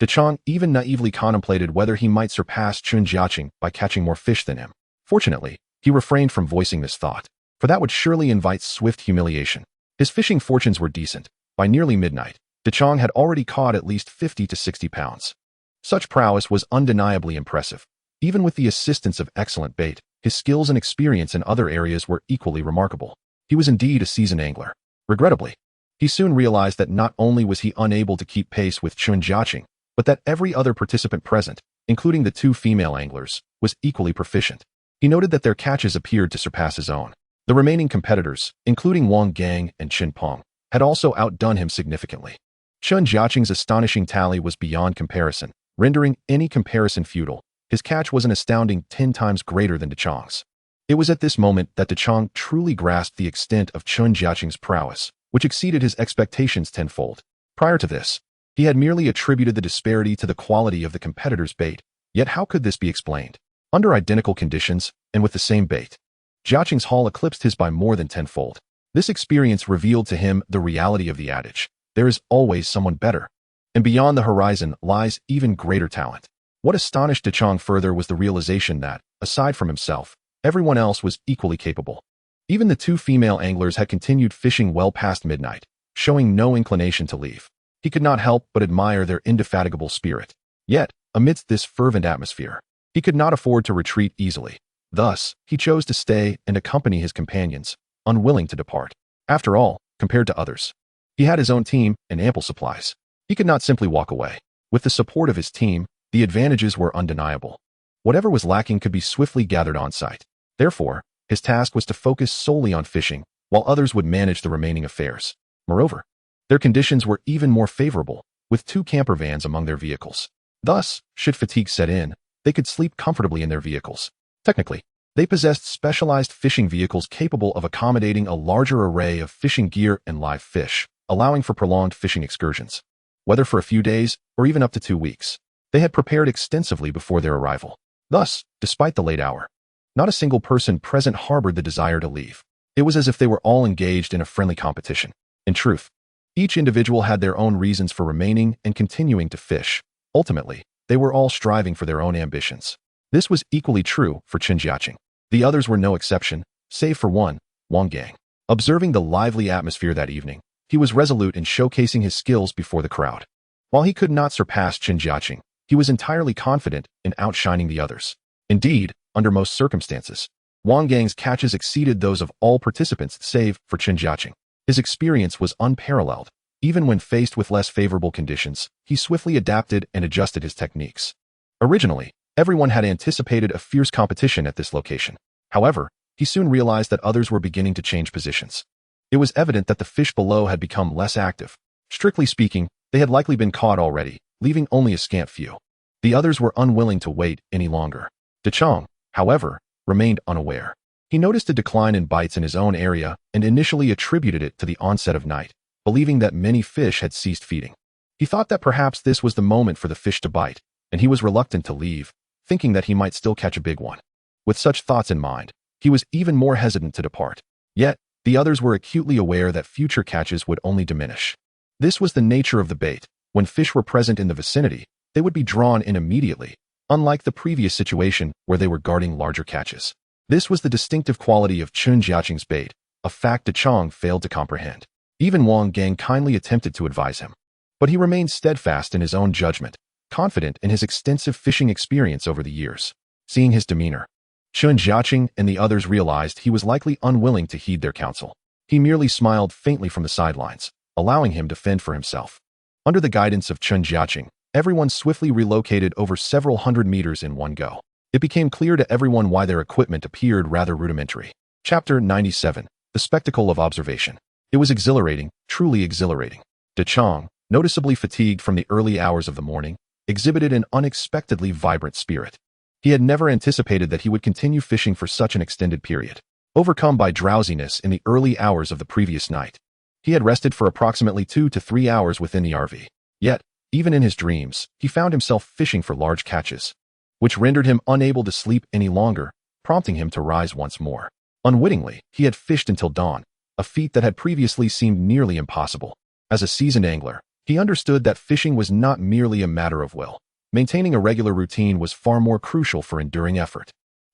Jiacheng even naively contemplated whether he might surpass Chen Jiacheng by catching more fish than him. Fortunately, he refrained from voicing this thought, for that would surely invite swift humiliation. His fishing fortunes were decent. By nearly midnight, Jiacheng had already caught at least 50 to 60 pounds. Such prowess was undeniably impressive. Even with the assistance of excellent bait, his skills and experience in other areas were equally remarkable. He was indeed a seasoned angler. Regrettably, he soon realized that not only was he unable to keep pace with Chen Jiacheng, but that every other participant present, including the 2 female anglers, was equally proficient. He noted that their catches appeared to surpass his own. The remaining competitors, including Wang Gang and Qin Peng, had also outdone him significantly. Chen Jiacheng's astonishing tally was beyond comparison, rendering any comparison futile. His catch was an astounding 10 times greater than Dechang's. It was at this moment that Dechang truly grasped the extent of Chen Jiacheng's prowess, which exceeded his expectations tenfold. Prior to this, he had merely attributed the disparity to the quality of the competitor's bait, yet how could this be explained? Under identical conditions, and with the same bait, Jiacheng's haul eclipsed his by more than tenfold. This experience revealed to him the reality of the adage, there is always someone better, and beyond the horizon lies even greater talent. What astonished Dechang further was the realization that, aside from himself, everyone else was equally capable. Even the two female anglers had continued fishing well past midnight, showing no inclination to leave. He could not help but admire their indefatigable spirit. Yet, amidst this fervent atmosphere, he could not afford to retreat easily. Thus, he chose to stay and accompany his companions, unwilling to depart. After all, compared to others, he had his own team and ample supplies. He could not simply walk away. With the support of his team, the advantages were undeniable. Whatever was lacking could be swiftly gathered on site. Therefore, his task was to focus solely on fishing, while others would manage the remaining affairs. Moreover, their conditions were even more favorable, with 2 camper vans among their vehicles. Thus, should fatigue set in, they could sleep comfortably in their vehicles. Technically, they possessed specialized fishing vehicles capable of accommodating a larger array of fishing gear and live fish, allowing for prolonged fishing excursions. Whether for a few days, or even up to 2 weeks, they had prepared extensively before their arrival. Thus, despite the late hour, not a single person present harbored the desire to leave. It was as if they were all engaged in a friendly competition. In truth, each individual had their own reasons for remaining and continuing to fish. Ultimately, they were all striving for their own ambitions. This was equally true for Chen Jiacheng. The others were no exception, save for one, Wang Gang. Observing the lively atmosphere that evening, he was resolute in showcasing his skills before the crowd. While he could not surpass Chen Jiacheng, he was entirely confident in outshining the others. Indeed, under most circumstances, Wang Gang's catches exceeded those of all participants save for Chen Jiacheng. His experience was unparalleled. Even when faced with less favorable conditions, he swiftly adapted and adjusted his techniques. Originally, everyone had anticipated a fierce competition at this location. However, he soon realized that others were beginning to change positions. It was evident that the fish below had become less active. Strictly speaking, they had likely been caught already, leaving only a scant few. The others were unwilling to wait any longer. Dechang, however, remained unaware. He noticed a decline in bites in his own area and initially attributed it to the onset of night, believing that many fish had ceased feeding. He thought that perhaps this was the moment for the fish to bite, and he was reluctant to leave, thinking that he might still catch a big one. With such thoughts in mind, he was even more hesitant to depart. Yet, the others were acutely aware that future catches would only diminish. This was the nature of the bait. When fish were present in the vicinity, they would be drawn in immediately, unlike the previous situation where they were guarding larger catches. This was the distinctive quality of Chen Jiacheng's bait, a fact Dechang failed to comprehend. Even Wang Gang kindly attempted to advise him. But he remained steadfast in his own judgment, confident in his extensive fishing experience over the years. Seeing his demeanor, Chen Jiacheng and the others realized he was likely unwilling to heed their counsel. He merely smiled faintly from the sidelines, allowing him to fend for himself. Under the guidance of Chen Jiacheng, everyone swiftly relocated over several hundred meters in one go. It became clear to everyone why their equipment appeared rather rudimentary. Chapter 97. The Spectacle of Observation. It was exhilarating, truly exhilarating. Dechang, noticeably fatigued from the early hours of the morning, exhibited an unexpectedly vibrant spirit. He had never anticipated that he would continue fishing for such an extended period. Overcome by drowsiness in the early hours of the previous night, he had rested for approximately 2 to 3 hours within the RV. Yet, even in his dreams, he found himself fishing for large catches, which rendered him unable to sleep any longer, prompting him to rise once more. Unwittingly, he had fished until dawn, a feat that had previously seemed nearly impossible. As a seasoned angler, he understood that fishing was not merely a matter of will. Maintaining a regular routine was far more crucial for enduring effort.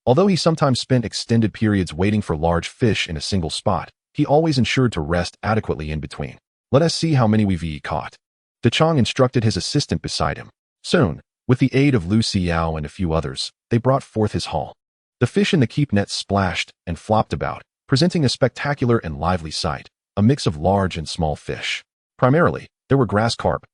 Although he sometimes spent extended periods waiting for large fish in a single spot, he always ensured to rest adequately in between. Let us see how many we've caught. Dechang instructed his assistant beside him. Soon, with the aid of Lu Xiao and a few others, they brought forth his haul. The fish in the keep net splashed and flopped about, presenting a spectacular and lively sight, a mix of large and small fish. Primarily, there were grass carp,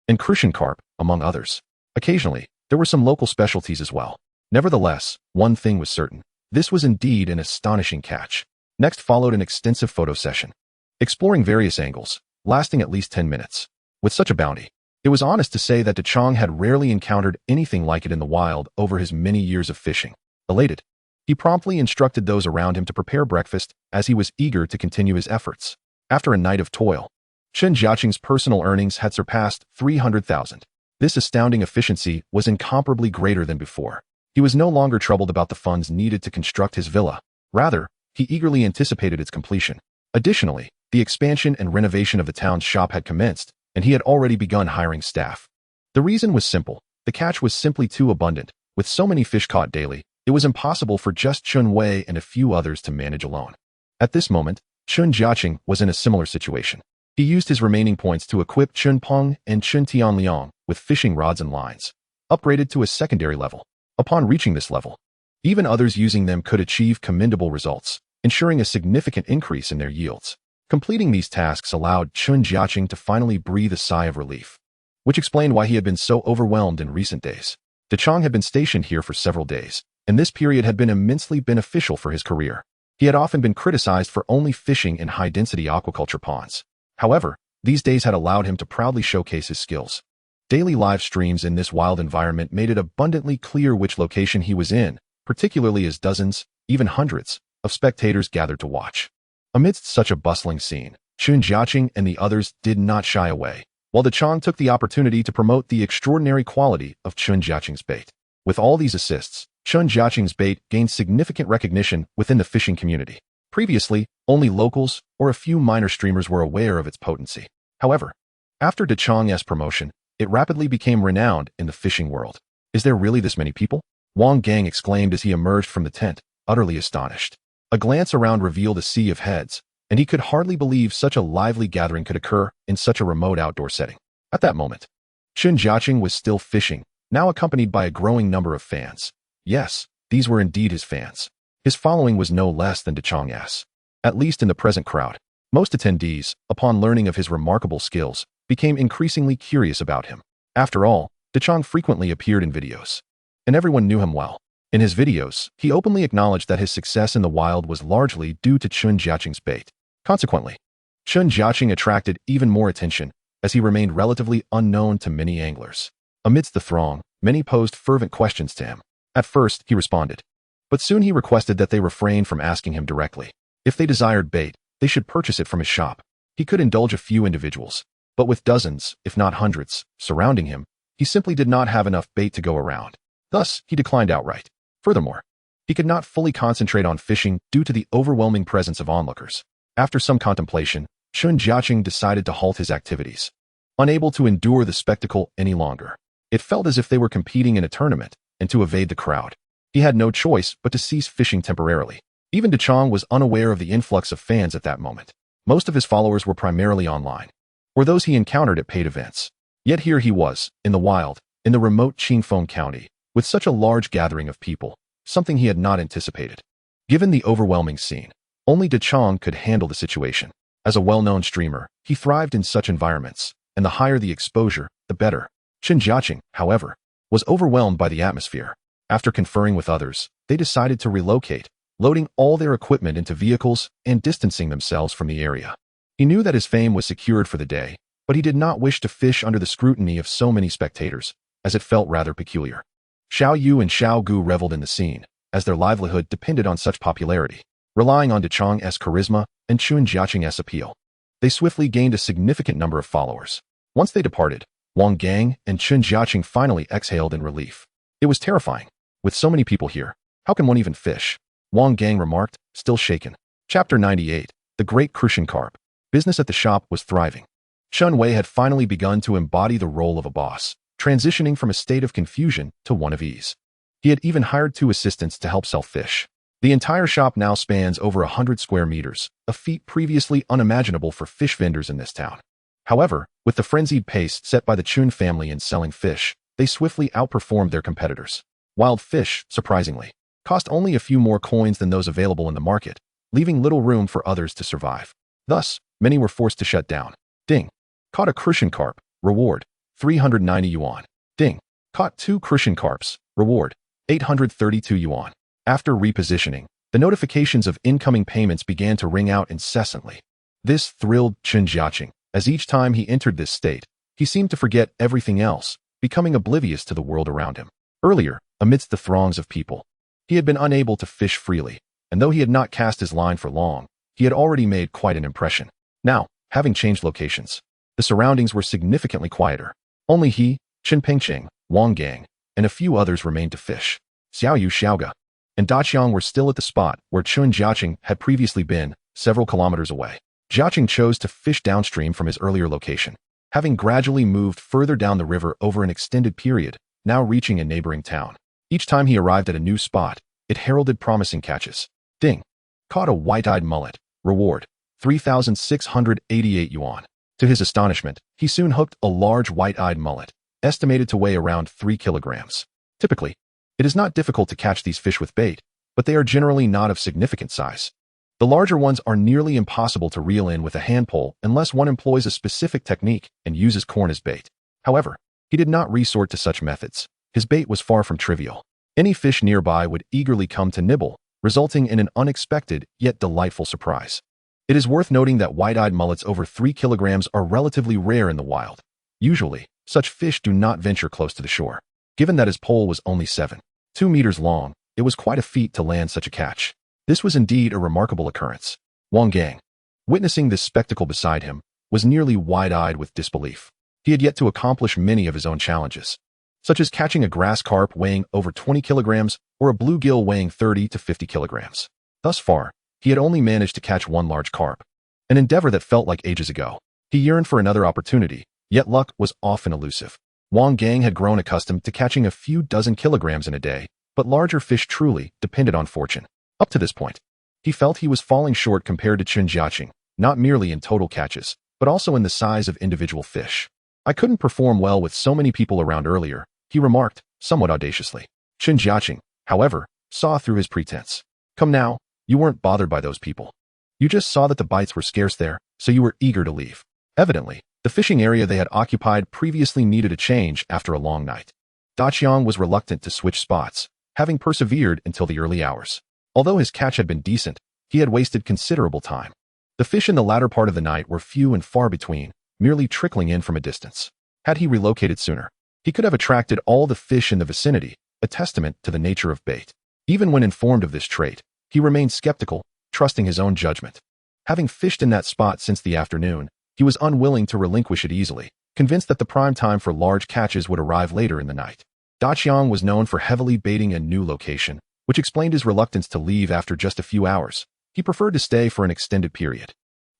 and crucian carp, among others. Occasionally, there were some local specialties as well. Nevertheless, one thing was certain. This was indeed an astonishing catch. Next followed an extensive photo session, exploring various angles, lasting at least 10 minutes. With such a bounty, it was honest to say that Jiacheng had rarely encountered anything like it in the wild over his many years of fishing. Elated, he promptly instructed those around him to prepare breakfast as he was eager to continue his efforts. After a night of toil, Chen Jiacheng's personal earnings had surpassed 300,000. This astounding efficiency was incomparably greater than before. He was no longer troubled about the funds needed to construct his villa. Rather, he eagerly anticipated its completion. Additionally, the expansion and renovation of the town's shop had commenced, and he had already begun hiring staff. The reason was simple. The catch was simply too abundant. With so many fish caught daily, it was impossible for just Chen Wei and a few others to manage alone. At this moment, Chen Jiacheng was in a similar situation. He used his remaining points to equip Chen Peng and Chen Tianliang with fishing rods and lines, upgraded to a secondary level. Upon reaching this level, even others using them could achieve commendable results, ensuring a significant increase in their yields. Completing these tasks allowed Chen Jiacheng to finally breathe a sigh of relief, which explained why he had been so overwhelmed in recent days. Jiacheng had been stationed here for several days, and this period had been immensely beneficial for his career. He had often been criticized for only fishing in high-density aquaculture ponds. However, these days had allowed him to proudly showcase his skills. Daily live streams in this wild environment made it abundantly clear which location he was in, particularly as dozens, even hundreds, of spectators gathered to watch. Amidst such a bustling scene, Chen Jiacheng and the others did not shy away, while Jiacheng took the opportunity to promote the extraordinary quality of Chen Jiacheng's bait. With all these assists, Chen Jiacheng's bait gained significant recognition within the fishing community. Previously, only locals or a few minor streamers were aware of its potency. However, after Jiacheng's promotion, it rapidly became renowned in the fishing world. Is there really this many people? Wang Gang exclaimed as he emerged from the tent, utterly astonished. A glance around revealed a sea of heads, and he could hardly believe such a lively gathering could occur in such a remote outdoor setting. At that moment, Chen Jiacheng was still fishing, now accompanied by a growing number of fans. Yes, these were indeed his fans. His following was no less than Jiacheng's. At least in the present crowd, most attendees, upon learning of his remarkable skills, became increasingly curious about him. After all, Jiacheng frequently appeared in videos, and everyone knew him well. In his videos, he openly acknowledged that his success in the wild was largely due to Chen Jiacheng's bait. Consequently, Chen Jiacheng attracted even more attention, as he remained relatively unknown to many anglers. Amidst the throng, many posed fervent questions to him. At first, he responded, but soon he requested that they refrain from asking him directly. If they desired bait, they should purchase it from his shop. He could indulge a few individuals, but with dozens, if not hundreds, surrounding him, he simply did not have enough bait to go around. Thus, he declined outright. Furthermore, he could not fully concentrate on fishing due to the overwhelming presence of onlookers. After some contemplation, Chen Jiacheng decided to halt his activities, unable to endure the spectacle any longer. It felt as if they were competing in a tournament, and to evade the crowd, he had no choice but to cease fishing temporarily. Even Jiacheng was unaware of the influx of fans at that moment. Most of his followers were primarily online, or those he encountered at paid events. Yet here he was, in the wild, in the remote Qingfeng County, with such a large gathering of people, something he had not anticipated. Given the overwhelming scene, only Jiacheng could handle the situation. As a well-known streamer, he thrived in such environments, and the higher the exposure, the better. Chen Jiacheng, however, was overwhelmed by the atmosphere. After conferring with others, they decided to relocate, loading all their equipment into vehicles and distancing themselves from the area. He knew that his fame was secured for the day, but he did not wish to fish under the scrutiny of so many spectators, as it felt rather peculiar. Xiao Yu and Xiao Gu reveled in the scene, as their livelihood depended on such popularity. Relying on Jiacheng's charisma and Chen Jiacheng's appeal, they swiftly gained a significant number of followers. Once they departed, Wang Gang and Chen Jiacheng finally exhaled in relief. It was terrifying. With so many people here, how can one even fish? Wang Gang remarked, still shaken. Chapter 98. The Great Crucian Carp. Business at the shop was thriving. Chen Wei had finally begun to embody the role of a boss, transitioning from a state of confusion to one of ease. He had even hired 2 assistants to help sell fish. The entire shop now spans over 100 square meters, a feat previously unimaginable for fish vendors in this town. However, with the frenzied pace set by the Chun family in selling fish, they swiftly outperformed their competitors. Wild fish, surprisingly, cost only a few more coins than those available in the market, leaving little room for others to survive. Thus, many were forced to shut down. Ding. Caught a crucian carp. Reward, 390 yuan. Ding. Caught 2 crucian carps. Reward, 832 yuan. After repositioning, the notifications of incoming payments began to ring out incessantly. This thrilled Chen Jiacheng, as each time he entered this state, he seemed to forget everything else, becoming oblivious to the world around him. Earlier, amidst the throngs of people, he had been unable to fish freely, and though he had not cast his line for long, he had already made quite an impression. Now, having changed locations, the surroundings were significantly quieter. Only he, Chen Pengcheng, Wang Gang, and a few others remained to fish. Xiaoyu Saga and Daqiang were still at the spot where Chen Jiacheng had previously been, several kilometers away. Jiacheng chose to fish downstream from his earlier location, having gradually moved further down the river over an extended period, now reaching a neighboring town. Each time he arrived at a new spot, it heralded promising catches. Ding! Caught a white-eyed mullet. Reward: 3,688 yuan. To his astonishment, he soon hooked a large white-eyed mullet, estimated to weigh around 3 kilograms. Typically, it is not difficult to catch these fish with bait, but they are generally not of significant size. The larger ones are nearly impossible to reel in with a hand pole unless one employs a specific technique and uses corn as bait. However, he did not resort to such methods. His bait was far from trivial. Any fish nearby would eagerly come to nibble, resulting in an unexpected yet delightful surprise. It is worth noting that white-eyed mullets over 3 kilograms are relatively rare in the wild. Usually, such fish do not venture close to the shore. Given that his pole was only 7.2 meters long, it was quite a feat to land such a catch. This was indeed a remarkable occurrence. Wang Gang, witnessing this spectacle beside him, was nearly wide-eyed with disbelief. He had yet to accomplish many of his own challenges, such as catching a grass carp weighing over 20 kilograms or a bluegill weighing 30 to 50 kilograms. Thus far, he had only managed to catch one large carp, an endeavor that felt like ages ago. He yearned for another opportunity, yet luck was often elusive. Wang Gang had grown accustomed to catching a few dozen kilograms in a day, but larger fish truly depended on fortune. Up to this point, he felt he was falling short compared to Chen Jiacheng, not merely in total catches, but also in the size of individual fish. I couldn't perform well with so many people around earlier, he remarked, somewhat audaciously. Chen Jiacheng, however, saw through his pretense. Come now, you weren't bothered by those people. You just saw that the bites were scarce there, so you were eager to leave. Evidently, the fishing area they had occupied previously needed a change after a long night. Daqiang was reluctant to switch spots, having persevered until the early hours. Although his catch had been decent, he had wasted considerable time. The fish in the latter part of the night were few and far between, merely trickling in from a distance. Had he relocated sooner, he could have attracted all the fish in the vicinity, a testament to the nature of bait. Even when informed of this trait, he remained skeptical, trusting his own judgment. Having fished in that spot since the afternoon, he was unwilling to relinquish it easily, convinced that the prime time for large catches would arrive later in the night. Daqiang was known for heavily baiting a new location, which explained his reluctance to leave after just a few hours. He preferred to stay for an extended period.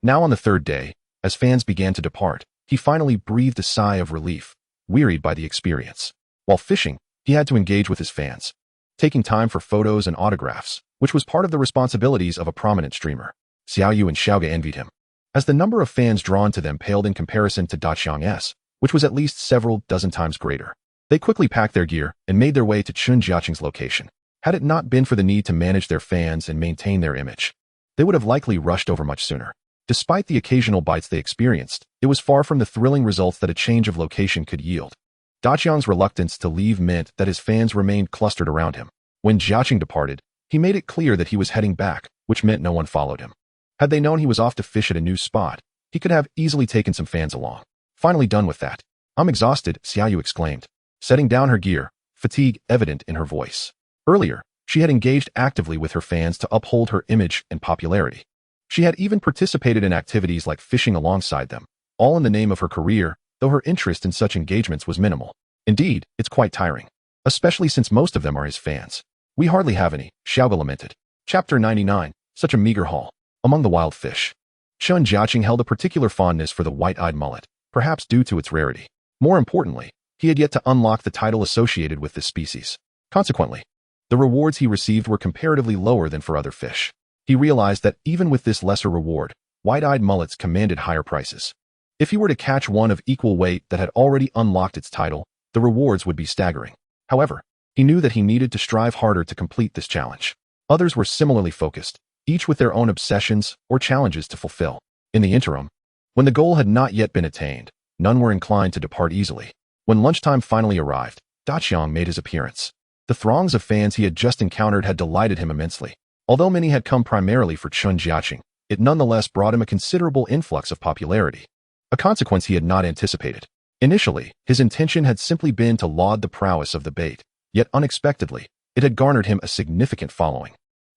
Now on the third day, as fans began to depart, he finally breathed a sigh of relief, wearied by the experience. While fishing, he had to engage with his fans, taking time for photos and autographs, which was part of the responsibilities of a prominent streamer. Xiaoyu and Saga envied him, as the number of fans drawn to them paled in comparison to Daqiang's, which was at least several dozen times greater. They quickly packed their gear and made their way to Chen Jiacheng's location. Had it not been for the need to manage their fans and maintain their image, they would have likely rushed over much sooner. Despite the occasional bites they experienced, it was far from the thrilling results that a change of location could yield. Daqiang's reluctance to leave meant that his fans remained clustered around him. When Jiacheng departed, he made it clear that he was heading back, which meant no one followed him. Had they known he was off to fish at a new spot, he could have easily taken some fans along. Finally done with that. I'm exhausted, Xiaoyu exclaimed, setting down her gear, fatigue evident in her voice. Earlier, she had engaged actively with her fans to uphold her image and popularity. She had even participated in activities like fishing alongside them, all in the name of her career, though her interest in such engagements was minimal. Indeed, it's quite tiring, especially since most of them are his fans. We hardly have any, Xiaoga lamented. Chapter 99, such a meager haul. Among the wild fish, Chen Jiacheng held a particular fondness for the white-eyed mullet, perhaps due to its rarity. More importantly, he had yet to unlock the title associated with this species. Consequently, the rewards he received were comparatively lower than for other fish. He realized that even with this lesser reward, white-eyed mullets commanded higher prices. If he were to catch one of equal weight that had already unlocked its title, the rewards would be staggering. However, he knew that he needed to strive harder to complete this challenge. Others were similarly focused, each with their own obsessions or challenges to fulfill. In the interim, when the goal had not yet been attained, none were inclined to depart easily. When lunchtime finally arrived, Daqiang made his appearance. The throngs of fans he had just encountered had delighted him immensely. Although many had come primarily for Chen Jiacheng, it nonetheless brought him a considerable influx of popularity, a consequence he had not anticipated. Initially, his intention had simply been to laud the prowess of the bait, yet unexpectedly, it had garnered him a significant following,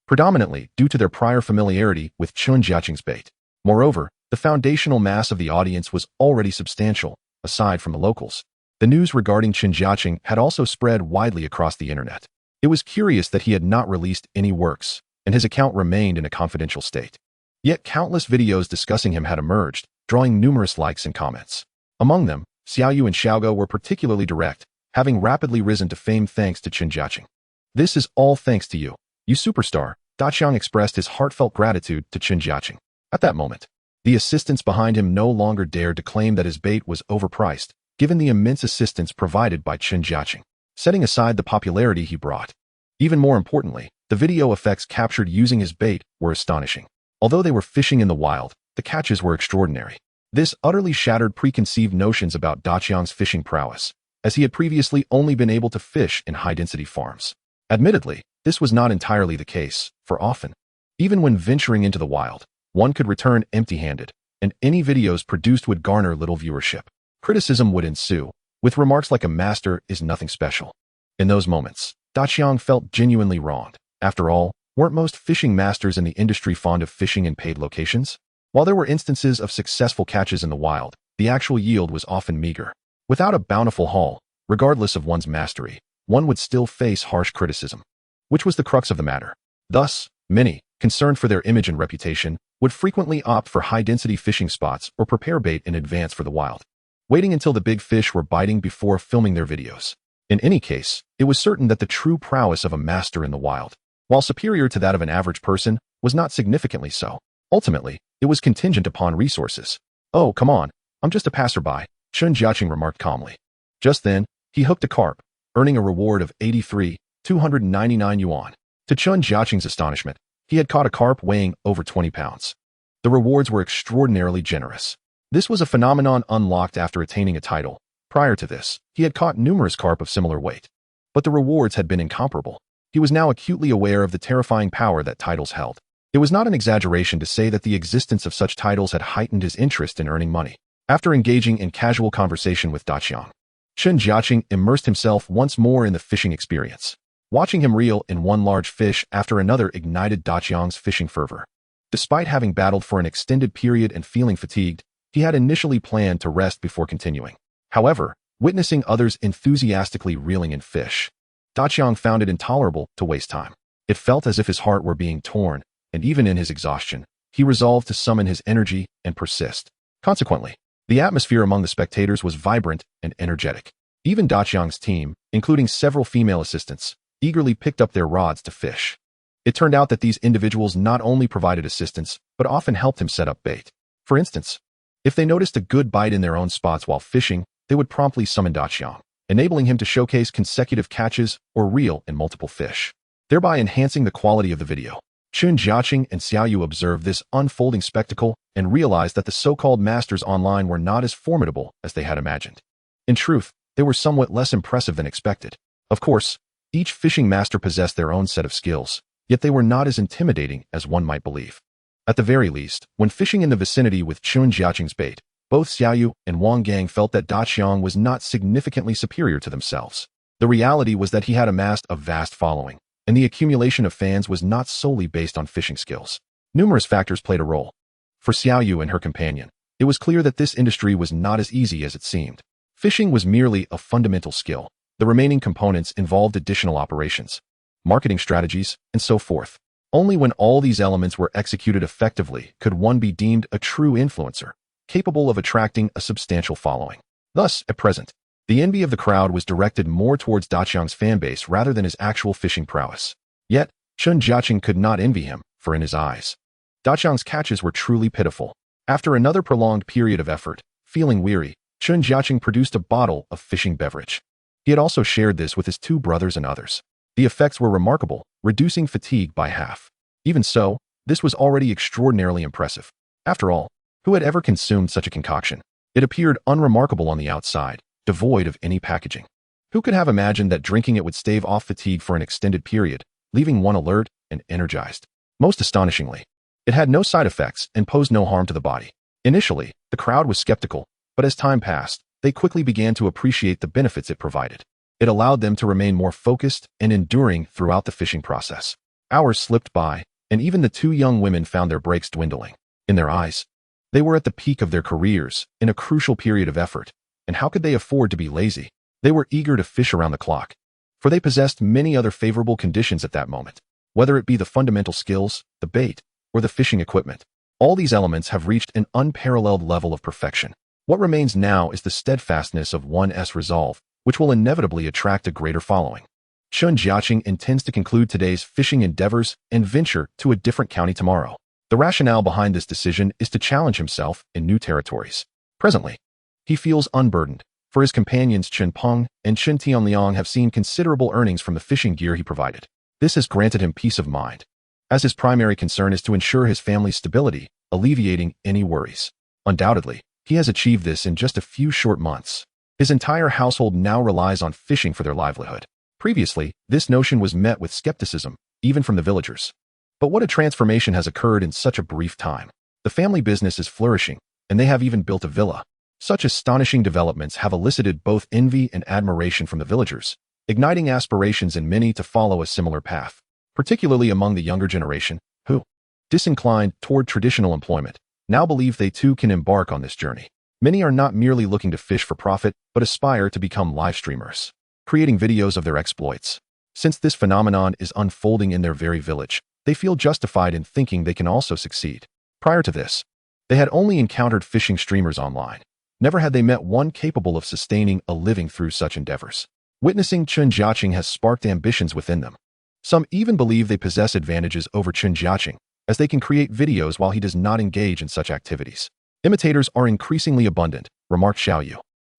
predominantly due to their prior familiarity with Chen Jiacheng's bait. Moreover, the foundational mass of the audience was already substantial, aside from the locals. The news regarding Chen Jiacheng had also spread widely across the internet. It was curious that he had not released any works, and his account remained in a confidential state. Yet countless videos discussing him had emerged, drawing numerous likes and comments. Among them, Xiaoyu and Saga were particularly direct, having rapidly risen to fame thanks to Chen Jiacheng. "This is all thanks to you, you superstar," Daqiang expressed his heartfelt gratitude to Chen Jiacheng. At that moment, the assistants behind him no longer dared to claim that his bait was overpriced, given the immense assistance provided by Chen Jiacheng, setting aside the popularity he brought. Even more importantly, the video effects captured using his bait were astonishing. Although they were fishing in the wild, the catches were extraordinary. This utterly shattered preconceived notions about Daqiang's fishing prowess, as he had previously only been able to fish in high-density farms. Admittedly, this was not entirely the case, for often, even when venturing into the wild, one could return empty-handed, and any videos produced would garner little viewership. Criticism would ensue, with remarks like "a master is nothing special." In those moments, Daqiang felt genuinely wronged. After all, weren't most fishing masters in the industry fond of fishing in paid locations? While there were instances of successful catches in the wild, the actual yield was often meager. Without a bountiful haul, regardless of one's mastery, one would still face harsh criticism, which was the crux of the matter. Thus, many, concerned for their image and reputation, would frequently opt for high-density fishing spots or prepare bait in advance for the wild, waiting until the big fish were biting before filming their videos. In any case, it was certain that the true prowess of a master in the wild, while superior to that of an average person, was not significantly so. Ultimately, it was contingent upon resources. "Oh, come on, I'm just a passerby," Chen Jiacheng remarked calmly. Just then, he hooked a carp, earning a reward of 83,299 yuan. To Chen Jiacheng's astonishment, he had caught a carp weighing over 20 pounds. The rewards were extraordinarily generous. This was a phenomenon unlocked after attaining a title. Prior to this, he had caught numerous carp of similar weight, but the rewards had been incomparable. He was now acutely aware of the terrifying power that titles held. It was not an exaggeration to say that the existence of such titles had heightened his interest in earning money. After engaging in casual conversation with Daqiang, Chen Jiacheng immersed himself once more in the fishing experience. Watching him reel in one large fish after another ignited Daqiang's fishing fervor. Despite having battled for an extended period and feeling fatigued, he had initially planned to rest before continuing. However, witnessing others enthusiastically reeling in fish, Daqiang found it intolerable to waste time. It felt as if his heart were being torn, and even in his exhaustion, he resolved to summon his energy and persist. Consequently, the atmosphere among the spectators was vibrant and energetic. Even Daqiang's team, including several female assistants, eagerly picked up their rods to fish. It turned out that these individuals not only provided assistance, but often helped him set up bait. For instance, if they noticed a good bite in their own spots while fishing, they would promptly summon Daqiang, enabling him to showcase consecutive catches or reel in multiple fish, thereby enhancing the quality of the video. Chen Jiacheng and Xiaoyu observed this unfolding spectacle and realized that the so-called masters online were not as formidable as they had imagined. In truth, they were somewhat less impressive than expected. Of course, each fishing master possessed their own set of skills, yet they were not as intimidating as one might believe. At the very least, when fishing in the vicinity with Chen Jiacheng's bait, both Xiaoyu and Wang Gang felt that Daqiang was not significantly superior to themselves. The reality was that he had amassed a vast following, and the accumulation of fans was not solely based on fishing skills. Numerous factors played a role. For Xiaoyu and her companion, it was clear that this industry was not as easy as it seemed. Fishing was merely a fundamental skill. The remaining components involved additional operations, marketing strategies, and so forth. Only when all these elements were executed effectively could one be deemed a true influencer, capable of attracting a substantial following. Thus, at present, the envy of the crowd was directed more towards Daqiang's fanbase rather than his actual fishing prowess. Yet, Chen Jiacheng could not envy him, for in his eyes, Daqiang's catches were truly pitiful. After another prolonged period of effort, feeling weary, Chen Jiacheng produced a bottle of fishing beverage. He had also shared this with his two brothers and others. The effects were remarkable, reducing fatigue by half. Even so, this was already extraordinarily impressive. After all, who had ever consumed such a concoction? It appeared unremarkable on the outside, devoid of any packaging. Who could have imagined that drinking it would stave off fatigue for an extended period, leaving one alert and energized? Most astonishingly, it had no side effects and posed no harm to the body. Initially, the crowd was skeptical, but as time passed, they quickly began to appreciate the benefits it provided. It allowed them to remain more focused and enduring throughout the fishing process. Hours slipped by, and even the two young women found their breaks dwindling. In their eyes, they were at the peak of their careers, in a crucial period of effort, and how could they afford to be lazy? They were eager to fish around the clock, for they possessed many other favorable conditions at that moment. Whether it be the fundamental skills, the bait, or the fishing equipment, all these elements have reached an unparalleled level of perfection. What remains now is the steadfastness of one's resolve, which will inevitably attract a greater following. Chen Jiacheng intends to conclude today's fishing endeavors and venture to a different county tomorrow. The rationale behind this decision is to challenge himself in new territories. Presently, he feels unburdened, for his companions Chen Peng and Chen Tianliang have seen considerable earnings from the fishing gear he provided. This has granted him peace of mind, as his primary concern is to ensure his family's stability, alleviating any worries. Undoubtedly, he has achieved this in just a few short months. His entire household now relies on fishing for their livelihood. Previously, this notion was met with skepticism, even from the villagers. But what a transformation has occurred in such a brief time. The family business is flourishing, and they have even built a villa. Such astonishing developments have elicited both envy and admiration from the villagers, igniting aspirations in many to follow a similar path, particularly among the younger generation, who, disinclined toward traditional employment, now believe they too can embark on this journey. Many are not merely looking to fish for profit, but aspire to become live streamers, creating videos of their exploits. Since this phenomenon is unfolding in their very village, they feel justified in thinking they can also succeed. Prior to this, they had only encountered fishing streamers online. Never had they met one capable of sustaining a living through such endeavors. Witnessing Chen Jiacheng has sparked ambitions within them. Some even believe they possess advantages over Chen Jiacheng, as they can create videos while he does not engage in such activities. Imitators are increasingly abundant, remarked Xiaoyu.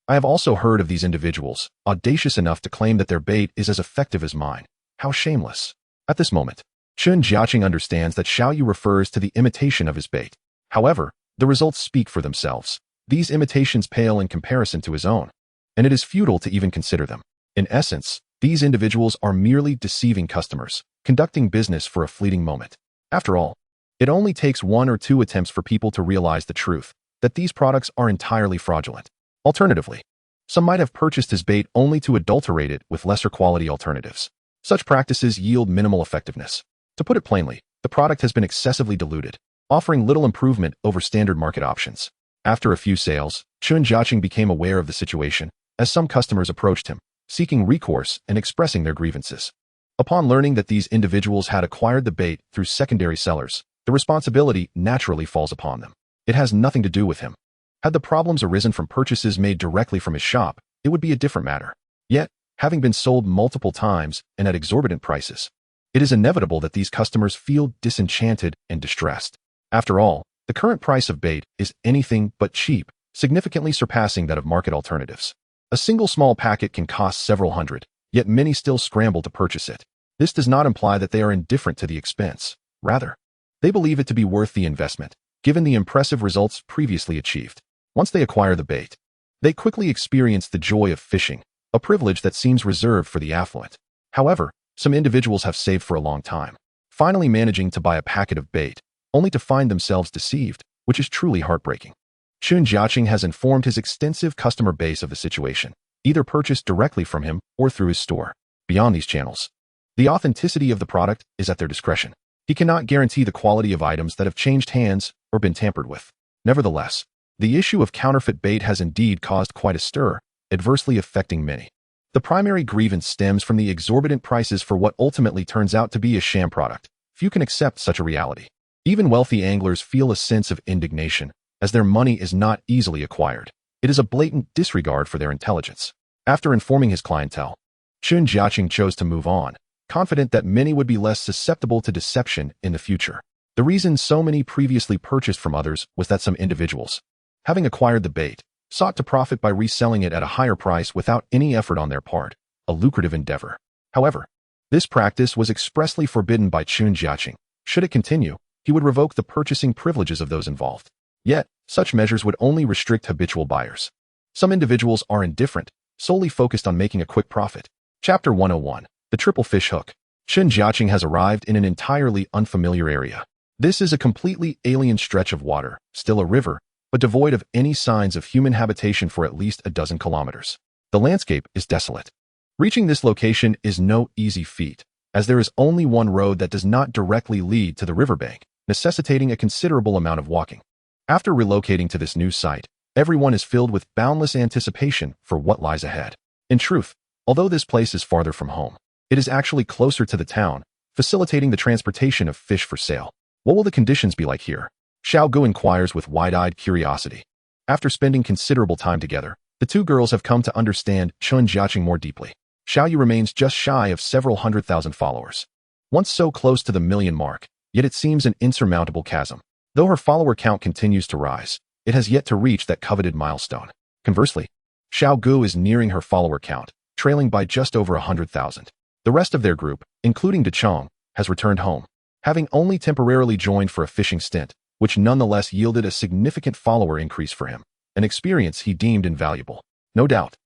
I have also heard of these individuals, audacious enough to claim that their bait is as effective as mine. How shameless. At this moment, Chen Jiacheng understands that Xiaoyu refers to the imitation of his bait. However, the results speak for themselves. These imitations pale in comparison to his own, and it is futile to even consider them. In essence, these individuals are merely deceiving customers, conducting business for a fleeting moment. After all, it only takes one or two attempts for people to realize the truth, that these products are entirely fraudulent. Alternatively, some might have purchased his bait only to adulterate it with lesser quality alternatives. Such practices yield minimal effectiveness. To put it plainly, the product has been excessively diluted, offering little improvement over standard market options. After a few sales, Chen Jiacheng became aware of the situation, as some customers approached him, seeking recourse and expressing their grievances. Upon learning that these individuals had acquired the bait through secondary sellers, the responsibility naturally falls upon them. It has nothing to do with him. Had the problems arisen from purchases made directly from his shop, it would be a different matter. Yet, having been sold multiple times and at exorbitant prices, it is inevitable that these customers feel disenchanted and distressed. After all, the current price of bait is anything but cheap, significantly surpassing that of market alternatives. A single small packet can cost several hundred, yet many still scramble to purchase it. This does not imply that they are indifferent to the expense. Rather, they believe it to be worth the investment, given the impressive results previously achieved. Once they acquire the bait, they quickly experience the joy of fishing, a privilege that seems reserved for the affluent. However, some individuals have saved for a long time, finally managing to buy a packet of bait, only to find themselves deceived, which is truly heartbreaking. Chen Jiacheng has informed his extensive customer base of the situation, either purchased directly from him or through his store. Beyond these channels, the authenticity of the product is at their discretion. He cannot guarantee the quality of items that have changed hands or been tampered with. Nevertheless, the issue of counterfeit bait has indeed caused quite a stir, adversely affecting many. The primary grievance stems from the exorbitant prices for what ultimately turns out to be a sham product. Few can accept such a reality. Even wealthy anglers feel a sense of indignation, as their money is not easily acquired. It is a blatant disregard for their intelligence. After informing his clientele, Chen Jiacheng chose to move on, confident that many would be less susceptible to deception in the future. The reason so many previously purchased from others was that some individuals, having acquired the bait, sought to profit by reselling it at a higher price without any effort on their part, a lucrative endeavor. However, this practice was expressly forbidden by Chen Jiacheng. Should it continue, he would revoke the purchasing privileges of those involved. Yet, such measures would only restrict habitual buyers. Some individuals are indifferent, solely focused on making a quick profit. Chapter 101. The Triple Fish Hook. Chen Jiacheng has arrived in an entirely unfamiliar area. This is a completely alien stretch of water, still a river, but devoid of any signs of human habitation for at least a dozen kilometers. The landscape is desolate. Reaching this location is no easy feat, as there is only one road that does not directly lead to the riverbank, necessitating a considerable amount of walking. After relocating to this new site, everyone is filled with boundless anticipation for what lies ahead. In truth, although this place is farther from home, it is actually closer to the town, facilitating the transportation of fish for sale. What will the conditions be like here? Xiao Gu inquires with wide-eyed curiosity. After spending considerable time together, the two girls have come to understand Chen Jiacheng more deeply. Xiao Yu remains just shy of several 100,000 followers. Once so close to the million mark, yet it seems an insurmountable chasm. Though her follower count continues to rise, it has yet to reach that coveted milestone. Conversely, Xiao Gu is nearing her follower count, trailing by just over 100,000. The rest of their group, including De Chong, has returned home, having only temporarily joined for a fishing stint, which nonetheless yielded a significant follower increase for him, an experience he deemed invaluable. No doubt.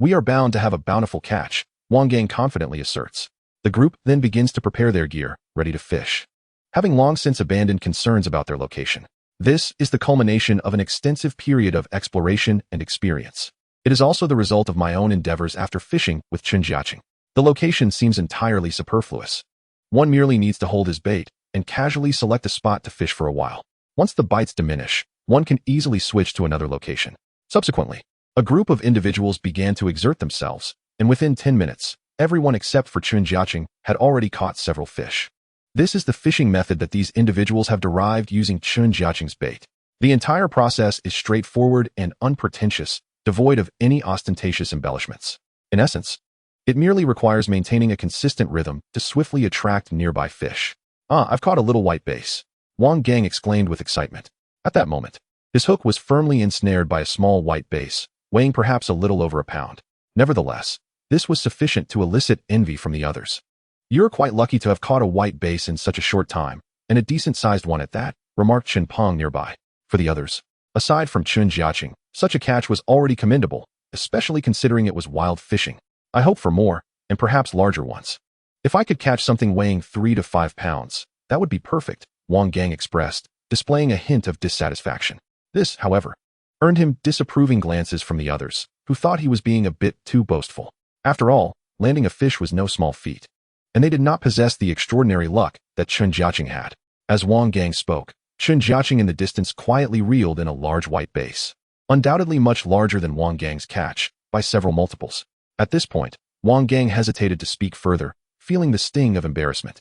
We are bound to have a bountiful catch, Wang Gang confidently asserts. The group then begins to prepare their gear, ready to fish. Having long since abandoned concerns about their location, this is the culmination of an extensive period of exploration and experience. It is also the result of my own endeavors after fishing with Chen Jiacheng. The location seems entirely superfluous. One merely needs to hold his bait and casually select a spot to fish for a while. Once the bites diminish, one can easily switch to another location. Subsequently, a group of individuals began to exert themselves, and within 10 minutes, everyone except for Chen Jiacheng had already caught several fish. This is the fishing method that these individuals have derived using Chen Jiacheng's bait. The entire process is straightforward and unpretentious, devoid of any ostentatious embellishments. In essence, it merely requires maintaining a consistent rhythm to swiftly attract nearby fish. I've caught a little white bass, Wang Gang exclaimed with excitement. At that moment, his hook was firmly ensnared by a small white bass, weighing perhaps a little over a pound. Nevertheless, this was sufficient to elicit envy from the others. You're quite lucky to have caught a white bass in such a short time, and a decent-sized one at that, remarked Chen Peng nearby. For the others, aside from Chen Jiacheng, such a catch was already commendable, especially considering it was wild fishing. I hope for more, and perhaps larger ones. If I could catch something weighing 3 to 5 pounds, that would be perfect, Wang Gang expressed, displaying a hint of dissatisfaction. This, however, earned him disapproving glances from the others, who thought he was being a bit too boastful. After all, landing a fish was no small feat, and they did not possess the extraordinary luck that Chen Jiacheng had. As Wang Gang spoke, Chen Jiacheng in the distance quietly reeled in a large white bass, undoubtedly much larger than Wang Gang's catch, by several multiples. At this point, Wang Gang hesitated to speak further, feeling the sting of embarrassment.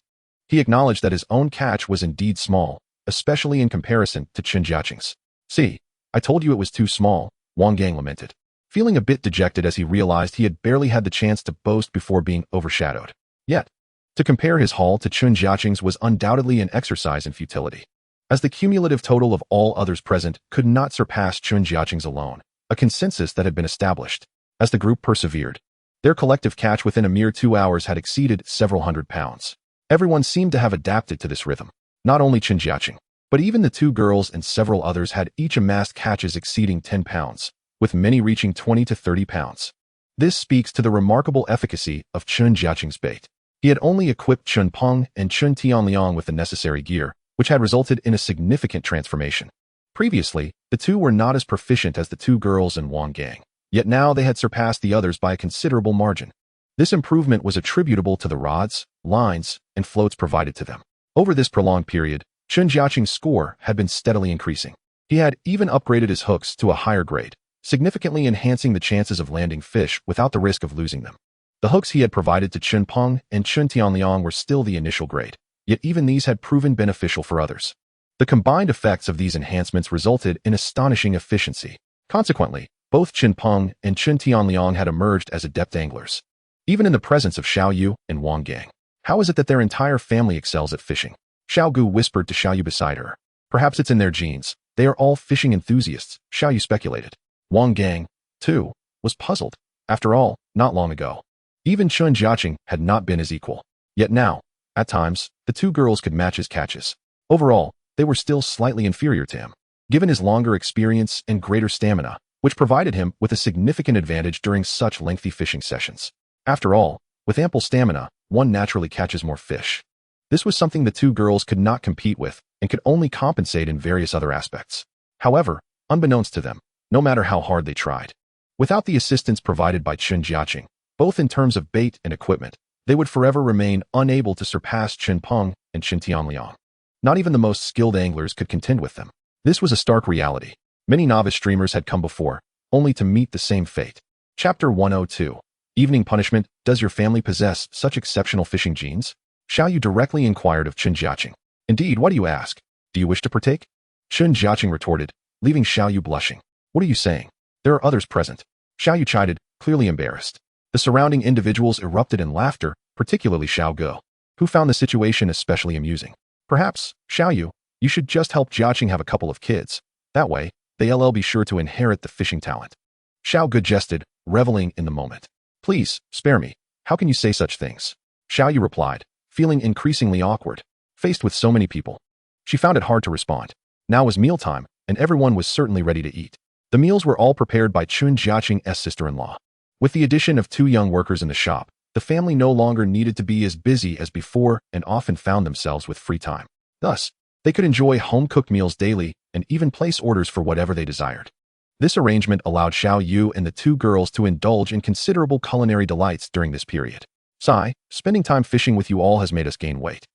He acknowledged that his own catch was indeed small, especially in comparison to Chen Jiacheng's. See, I told you it was too small, Wang Gang lamented, feeling a bit dejected as he realized he had barely had the chance to boast before being overshadowed. Yet, to compare his haul to Chen Jiacheng's was undoubtedly an exercise in futility, as the cumulative total of all others present could not surpass Chen Jiacheng's alone, a consensus that had been established. As the group persevered, their collective catch within a mere 2 hours had exceeded several hundred pounds. Everyone seemed to have adapted to this rhythm. Not only Chen Jiacheng, but even the two girls and several others had each amassed catches exceeding 10 pounds, with many reaching 20 to 30 pounds. This speaks to the remarkable efficacy of Chen Jiacheng's bait. He had only equipped Chen Peng and Chen Tianliang with the necessary gear, which had resulted in a significant transformation. Previously, the two were not as proficient as the two girls and Wang Gang, yet now they had surpassed the others by a considerable margin. This improvement was attributable to the rods, lines, and floats provided to them. Over this prolonged period, Chen Jiacheng's score had been steadily increasing. He had even upgraded his hooks to a higher grade, significantly enhancing the chances of landing fish without the risk of losing them. The hooks he had provided to Chen Peng and Chen Tianliang were still the initial grade, yet even these had proven beneficial for others. The combined effects of these enhancements resulted in astonishing efficiency. Consequently, both Chen Peng and Chen Tianliang had emerged as adept anglers, even in the presence of Xiao Yu and Wang Gang. How is it that their entire family excels at fishing? Xiao Gu whispered to Xiao Yu beside her. Perhaps it's in their genes. They are all fishing enthusiasts, Xiao Yu speculated. Wang Gang, too, was puzzled. After all, not long ago, even Chen Jiacheng had not been his equal. Yet now, at times, the two girls could match his catches. Overall, they were still slightly inferior to him. Given his longer experience and greater stamina, which provided him with a significant advantage during such lengthy fishing sessions. After all, with ample stamina, one naturally catches more fish. This was something the two girls could not compete with and could only compensate in various other aspects. However, unbeknownst to them, no matter how hard they tried, without the assistance provided by Chen Jiacheng, both in terms of bait and equipment, they would forever remain unable to surpass Chen Peng and Chen Tianliang. Not even the most skilled anglers could contend with them. This was a stark reality. Many novice streamers had come before, only to meet the same fate. Chapter 102. Evening Punishment. Does your family possess such exceptional fishing genes? Xiao Yu directly inquired of Chen Jiacheng. Indeed, what do you ask? Do you wish to partake? Chen Jiacheng retorted, leaving Xiao Yu blushing. What are you saying? There are others present. Xiao Yu chided, clearly embarrassed. The surrounding individuals erupted in laughter, particularly Xiao Ge, who found the situation especially amusing. Perhaps, Xiao Yu, you should just help Jiacheng have a couple of kids. That way, they'll be sure to inherit the fishing talent. Xiao Ge jested, reveling in the moment. Please, spare me. How can you say such things? Xiao Yu replied, feeling increasingly awkward. Faced with so many people, she found it hard to respond. Now was mealtime, and everyone was certainly ready to eat. The meals were all prepared by Chen Jiacheng's sister-in-law. With the addition of 2 young workers in the shop, the family no longer needed to be as busy as before and often found themselves with free time. Thus, they could enjoy home-cooked meals daily and even place orders for whatever they desired. This arrangement allowed Xiao Yu and the 2 girls to indulge in considerable culinary delights during this period. Sigh, spending time fishing with you all has made us gain weight.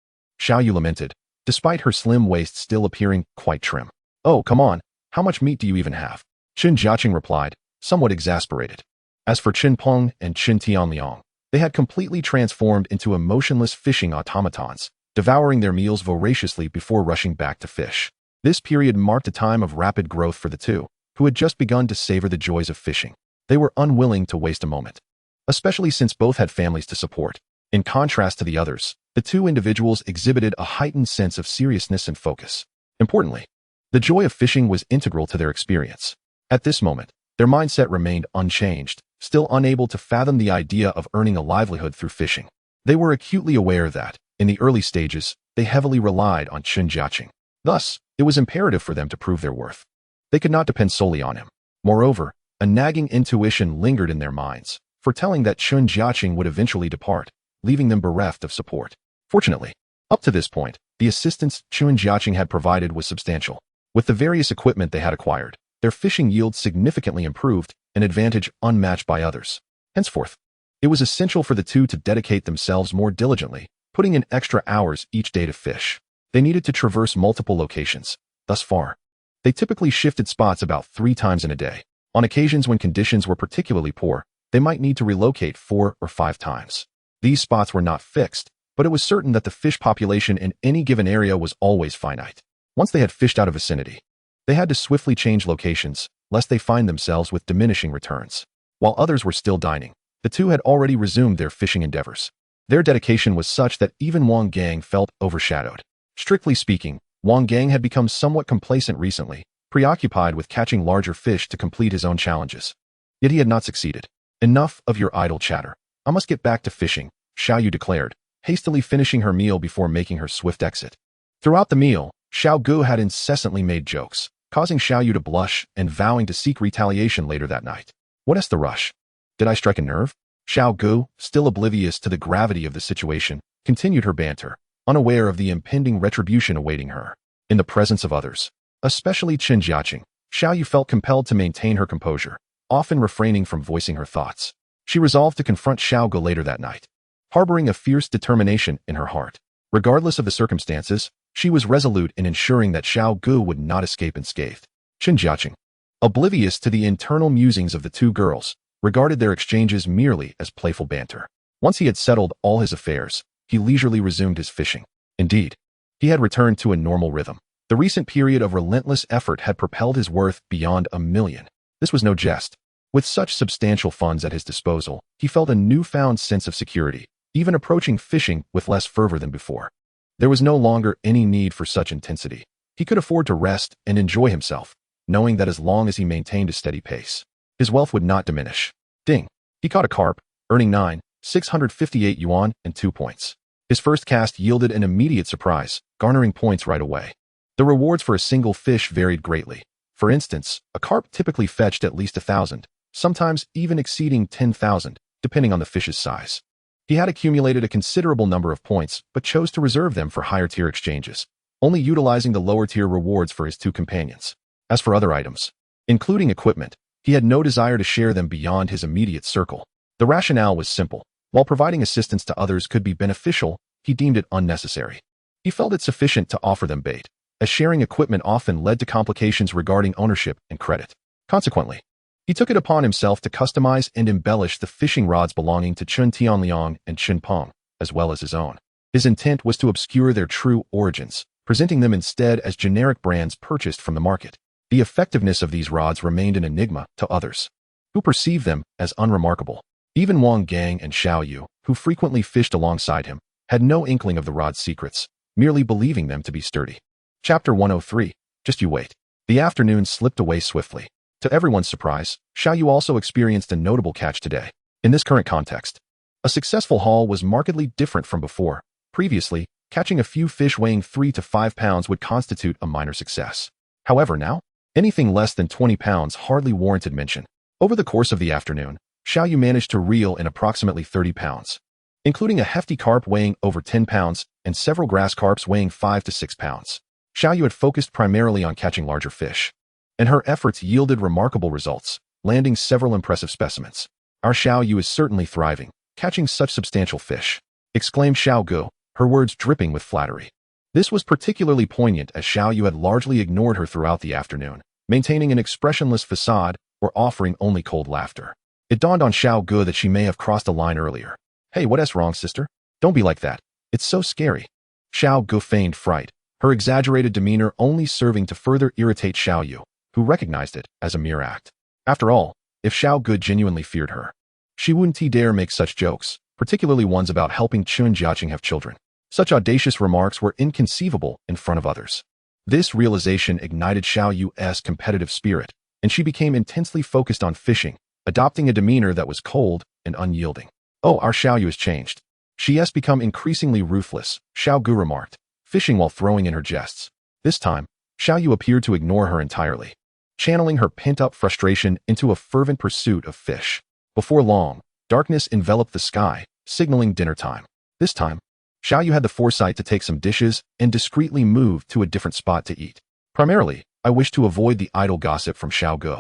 Xiao Yu lamented, despite her slim waist still appearing quite trim. Oh, come on, how much meat do you even have? Chen Jiacheng replied, somewhat exasperated. As for Chen Peng and Chen Tianliang, they had completely transformed into emotionless fishing automatons, devouring their meals voraciously before rushing back to fish. This period marked a time of rapid growth for the two, who had just begun to savor the joys of fishing. They were unwilling to waste a moment, especially since both had families to support. In contrast to the others, the 2 individuals exhibited a heightened sense of seriousness and focus. Importantly, the joy of fishing was integral to their experience. At this moment, their mindset remained unchanged, still unable to fathom the idea of earning a livelihood through fishing. They were acutely aware that, in the early stages, they heavily relied on Chen Jiacheng. Thus, it was imperative for them to prove their worth. They could not depend solely on him. Moreover, a nagging intuition lingered in their minds, foretelling that Chen Jiacheng would eventually depart, leaving them bereft of support. Fortunately, up to this point, the assistance Chen Jiacheng had provided was substantial. With the various equipment they had acquired, their fishing yield significantly improved, an advantage unmatched by others. Henceforth, it was essential for the 2 to dedicate themselves more diligently, putting in extra hours each day to fish. They needed to traverse multiple locations. Thus far, they typically shifted spots about 3 times in a day. On occasions when conditions were particularly poor, they might need to relocate 4 or 5 times. These spots were not fixed, but it was certain that the fish population in any given area was always finite. Once they had fished out of vicinity, they had to swiftly change locations, lest they find themselves with diminishing returns. While others were still dining, the 2 had already resumed their fishing endeavors. Their dedication was such that even Wang Gang felt overshadowed. Strictly speaking, Wang Gang had become somewhat complacent recently, preoccupied with catching larger fish to complete his own challenges. Yet he had not succeeded. Enough of your idle chatter. I must get back to fishing, Xiao Yu declared, hastily finishing her meal before making her swift exit. Throughout the meal, Xiao Ge had incessantly made jokes, causing Xiao Yu to blush and vowing to seek retaliation later that night. What is the rush? Did I strike a nerve? Xiao Ge, still oblivious to the gravity of the situation, continued her banter, unaware of the impending retribution awaiting her. In the presence of others, especially Chen Jiacheng, Xiao Yu felt compelled to maintain her composure, often refraining from voicing her thoughts. She resolved to confront Xiao Ge later that night, harboring a fierce determination in her heart. Regardless of the circumstances, she was resolute in ensuring that Xiao Ge would not escape unscathed. Chen Jiacheng, oblivious to the internal musings of the 2 girls, regarded their exchanges merely as playful banter. Once he had settled all his affairs, he leisurely resumed his fishing. Indeed, he had returned to a normal rhythm. The recent period of relentless effort had propelled his worth beyond $1 million. This was no jest. With such substantial funds at his disposal, he felt a newfound sense of security, even approaching fishing with less fervor than before. There was no longer any need for such intensity. He could afford to rest and enjoy himself, knowing that as long as he maintained a steady pace, his wealth would not diminish. Ding! He caught a carp, earning 9,658 yuan and 2 points. His first cast yielded an immediate surprise, garnering points right away. The rewards for a single fish varied greatly, For instance, a carp typically fetched at least 1,000, sometimes even exceeding 10,000, depending on the fish's size. He had accumulated a considerable number of points, but chose to reserve them for higher-tier exchanges, only utilizing the lower-tier rewards for his two companions. As for other items, including equipment, he had no desire to share them beyond his immediate circle. The rationale was simple. While providing assistance to others could be beneficial, he deemed it unnecessary. He felt it sufficient to offer them bait, as sharing equipment often led to complications regarding ownership and credit. Consequently, he took it upon himself to customize and embellish the fishing rods belonging to Chen Jiacheng and Chen Peng, as well as his own. His intent was to obscure their true origins, presenting them instead as generic brands purchased from the market. The effectiveness of these rods remained an enigma to others, who perceived them as unremarkable. Even Wang Gang and Xiao Yu, who frequently fished alongside him, had no inkling of the rod's secrets, merely believing them to be sturdy. Chapter 103. Just you wait. The afternoon slipped away swiftly. To everyone's surprise, Xiao Yu also experienced a notable catch today. In this current context, a successful haul was markedly different from before. Previously, catching a few fish weighing 3 to 5 pounds would constitute a minor success. However, now, anything less than 20 pounds hardly warranted mention. Over the course of the afternoon, Xiao Yu managed to reel in approximately 30 pounds, including a hefty carp weighing over 10 pounds and several grass carps weighing 5 to 6 pounds. Xiao Yu had focused primarily on catching larger fish, and her efforts yielded remarkable results, landing several impressive specimens. Our Xiao Yu is certainly thriving, catching such substantial fish, exclaimed Xiao Gu, her words dripping with flattery. This was particularly poignant as Xiao Yu had largely ignored her throughout the afternoon, maintaining an expressionless facade or offering only cold laughter. It dawned on Xiao Gu that she may have crossed a line earlier. Hey, what's wrong, sister? Don't be like that. It's so scary. Xiao Gu feigned fright, her exaggerated demeanor only serving to further irritate Xiao Yu, who recognized it as a mere act. After all, if Xiao Gu genuinely feared her, she wouldn't dare make such jokes, particularly ones about helping Chen Jiacheng have children. Such audacious remarks were inconceivable in front of others. This realization ignited Xiao Yu's competitive spirit, and she became intensely focused on fishing, adopting a demeanor that was cold and unyielding. Oh, our Xiao Yu has changed. She has become increasingly ruthless, Xiao Gu remarked, fishing while throwing in her jests. This time, Xiao Yu appeared to ignore her entirely, channeling her pent-up frustration into a fervent pursuit of fish. Before long, darkness enveloped the sky, signaling dinner time. This time, Xiao Yu had the foresight to take some dishes and discreetly move to a different spot to eat. Primarily, I wished to avoid the idle gossip from Xiao Gu,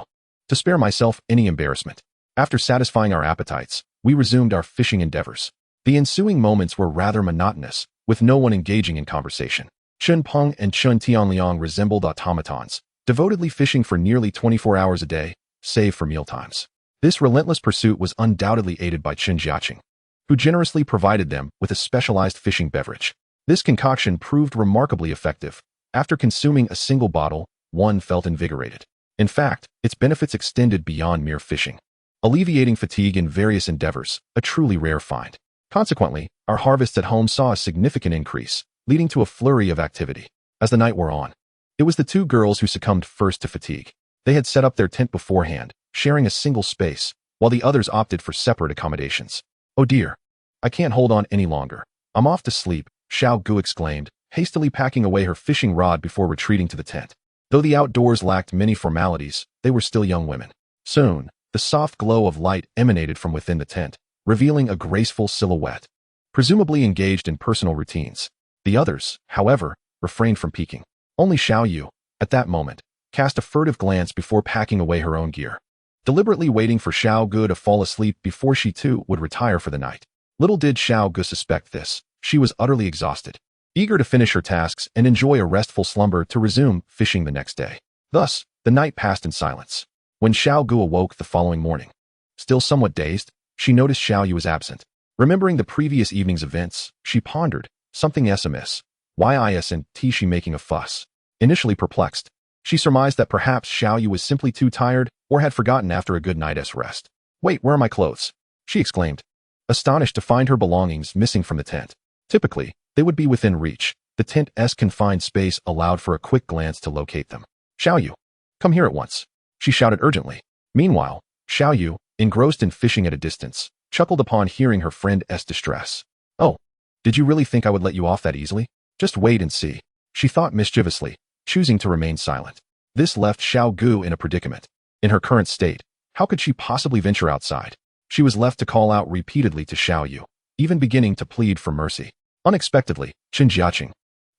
to spare myself any embarrassment. After satisfying our appetites, we resumed our fishing endeavors. The ensuing moments were rather monotonous, with no one engaging in conversation. Chen Peng and Chen Tianliang resembled automatons, devotedly fishing for nearly 24 hours a day, save for mealtimes. This relentless pursuit was undoubtedly aided by Chen Jiacheng, who generously provided them with a specialized fishing beverage. This concoction proved remarkably effective. After consuming a single bottle, one felt invigorated. In fact, its benefits extended beyond mere fishing, alleviating fatigue in various endeavors, a truly rare find. Consequently, our harvests at home saw a significant increase, leading to a flurry of activity. As the night wore on, it was the two girls who succumbed first to fatigue. They had set up their tent beforehand, sharing a single space, while the others opted for separate accommodations. Oh dear, I can't hold on any longer. I'm off to sleep, Xiao Gu exclaimed, hastily packing away her fishing rod before retreating to the tent. Though the outdoors lacked many formalities, they were still young women. Soon, the soft glow of light emanated from within the tent, revealing a graceful silhouette, presumably engaged in personal routines. The others, however, refrained from peeking. Only Xiao Yu, at that moment, cast a furtive glance before packing away her own gear, deliberately waiting for Xiao Gu to fall asleep before she too would retire for the night. Little did Xiao Gu suspect this. She was utterly exhausted, eager to finish her tasks and enjoy a restful slumber to resume fishing the next day. Thus, the night passed in silence. When Xiao Gu awoke the following morning, still somewhat dazed, she noticed Xiao Yu was absent. Remembering the previous evening's events, she pondered, something amiss. Why isn't she making a fuss? Initially perplexed, she surmised that perhaps Xiao Yu was simply too tired or had forgotten after a good night's rest. Wait, where are my clothes? She exclaimed, astonished to find her belongings missing from the tent. Typically, they would be within reach. The tent's confined space allowed for a quick glance to locate them. Xiao Yu, come here at once, she shouted urgently. Meanwhile, Xiao Yu, engrossed in fishing at a distance, chuckled upon hearing her friend's distress. Oh, did you really think I would let you off that easily? Just wait and see, she thought mischievously, choosing to remain silent. This left Xiao Gu in a predicament. In her current state, how could she possibly venture outside? She was left to call out repeatedly to Xiao Yu, even beginning to plead for mercy. Unexpectedly, Chen Jiacheng,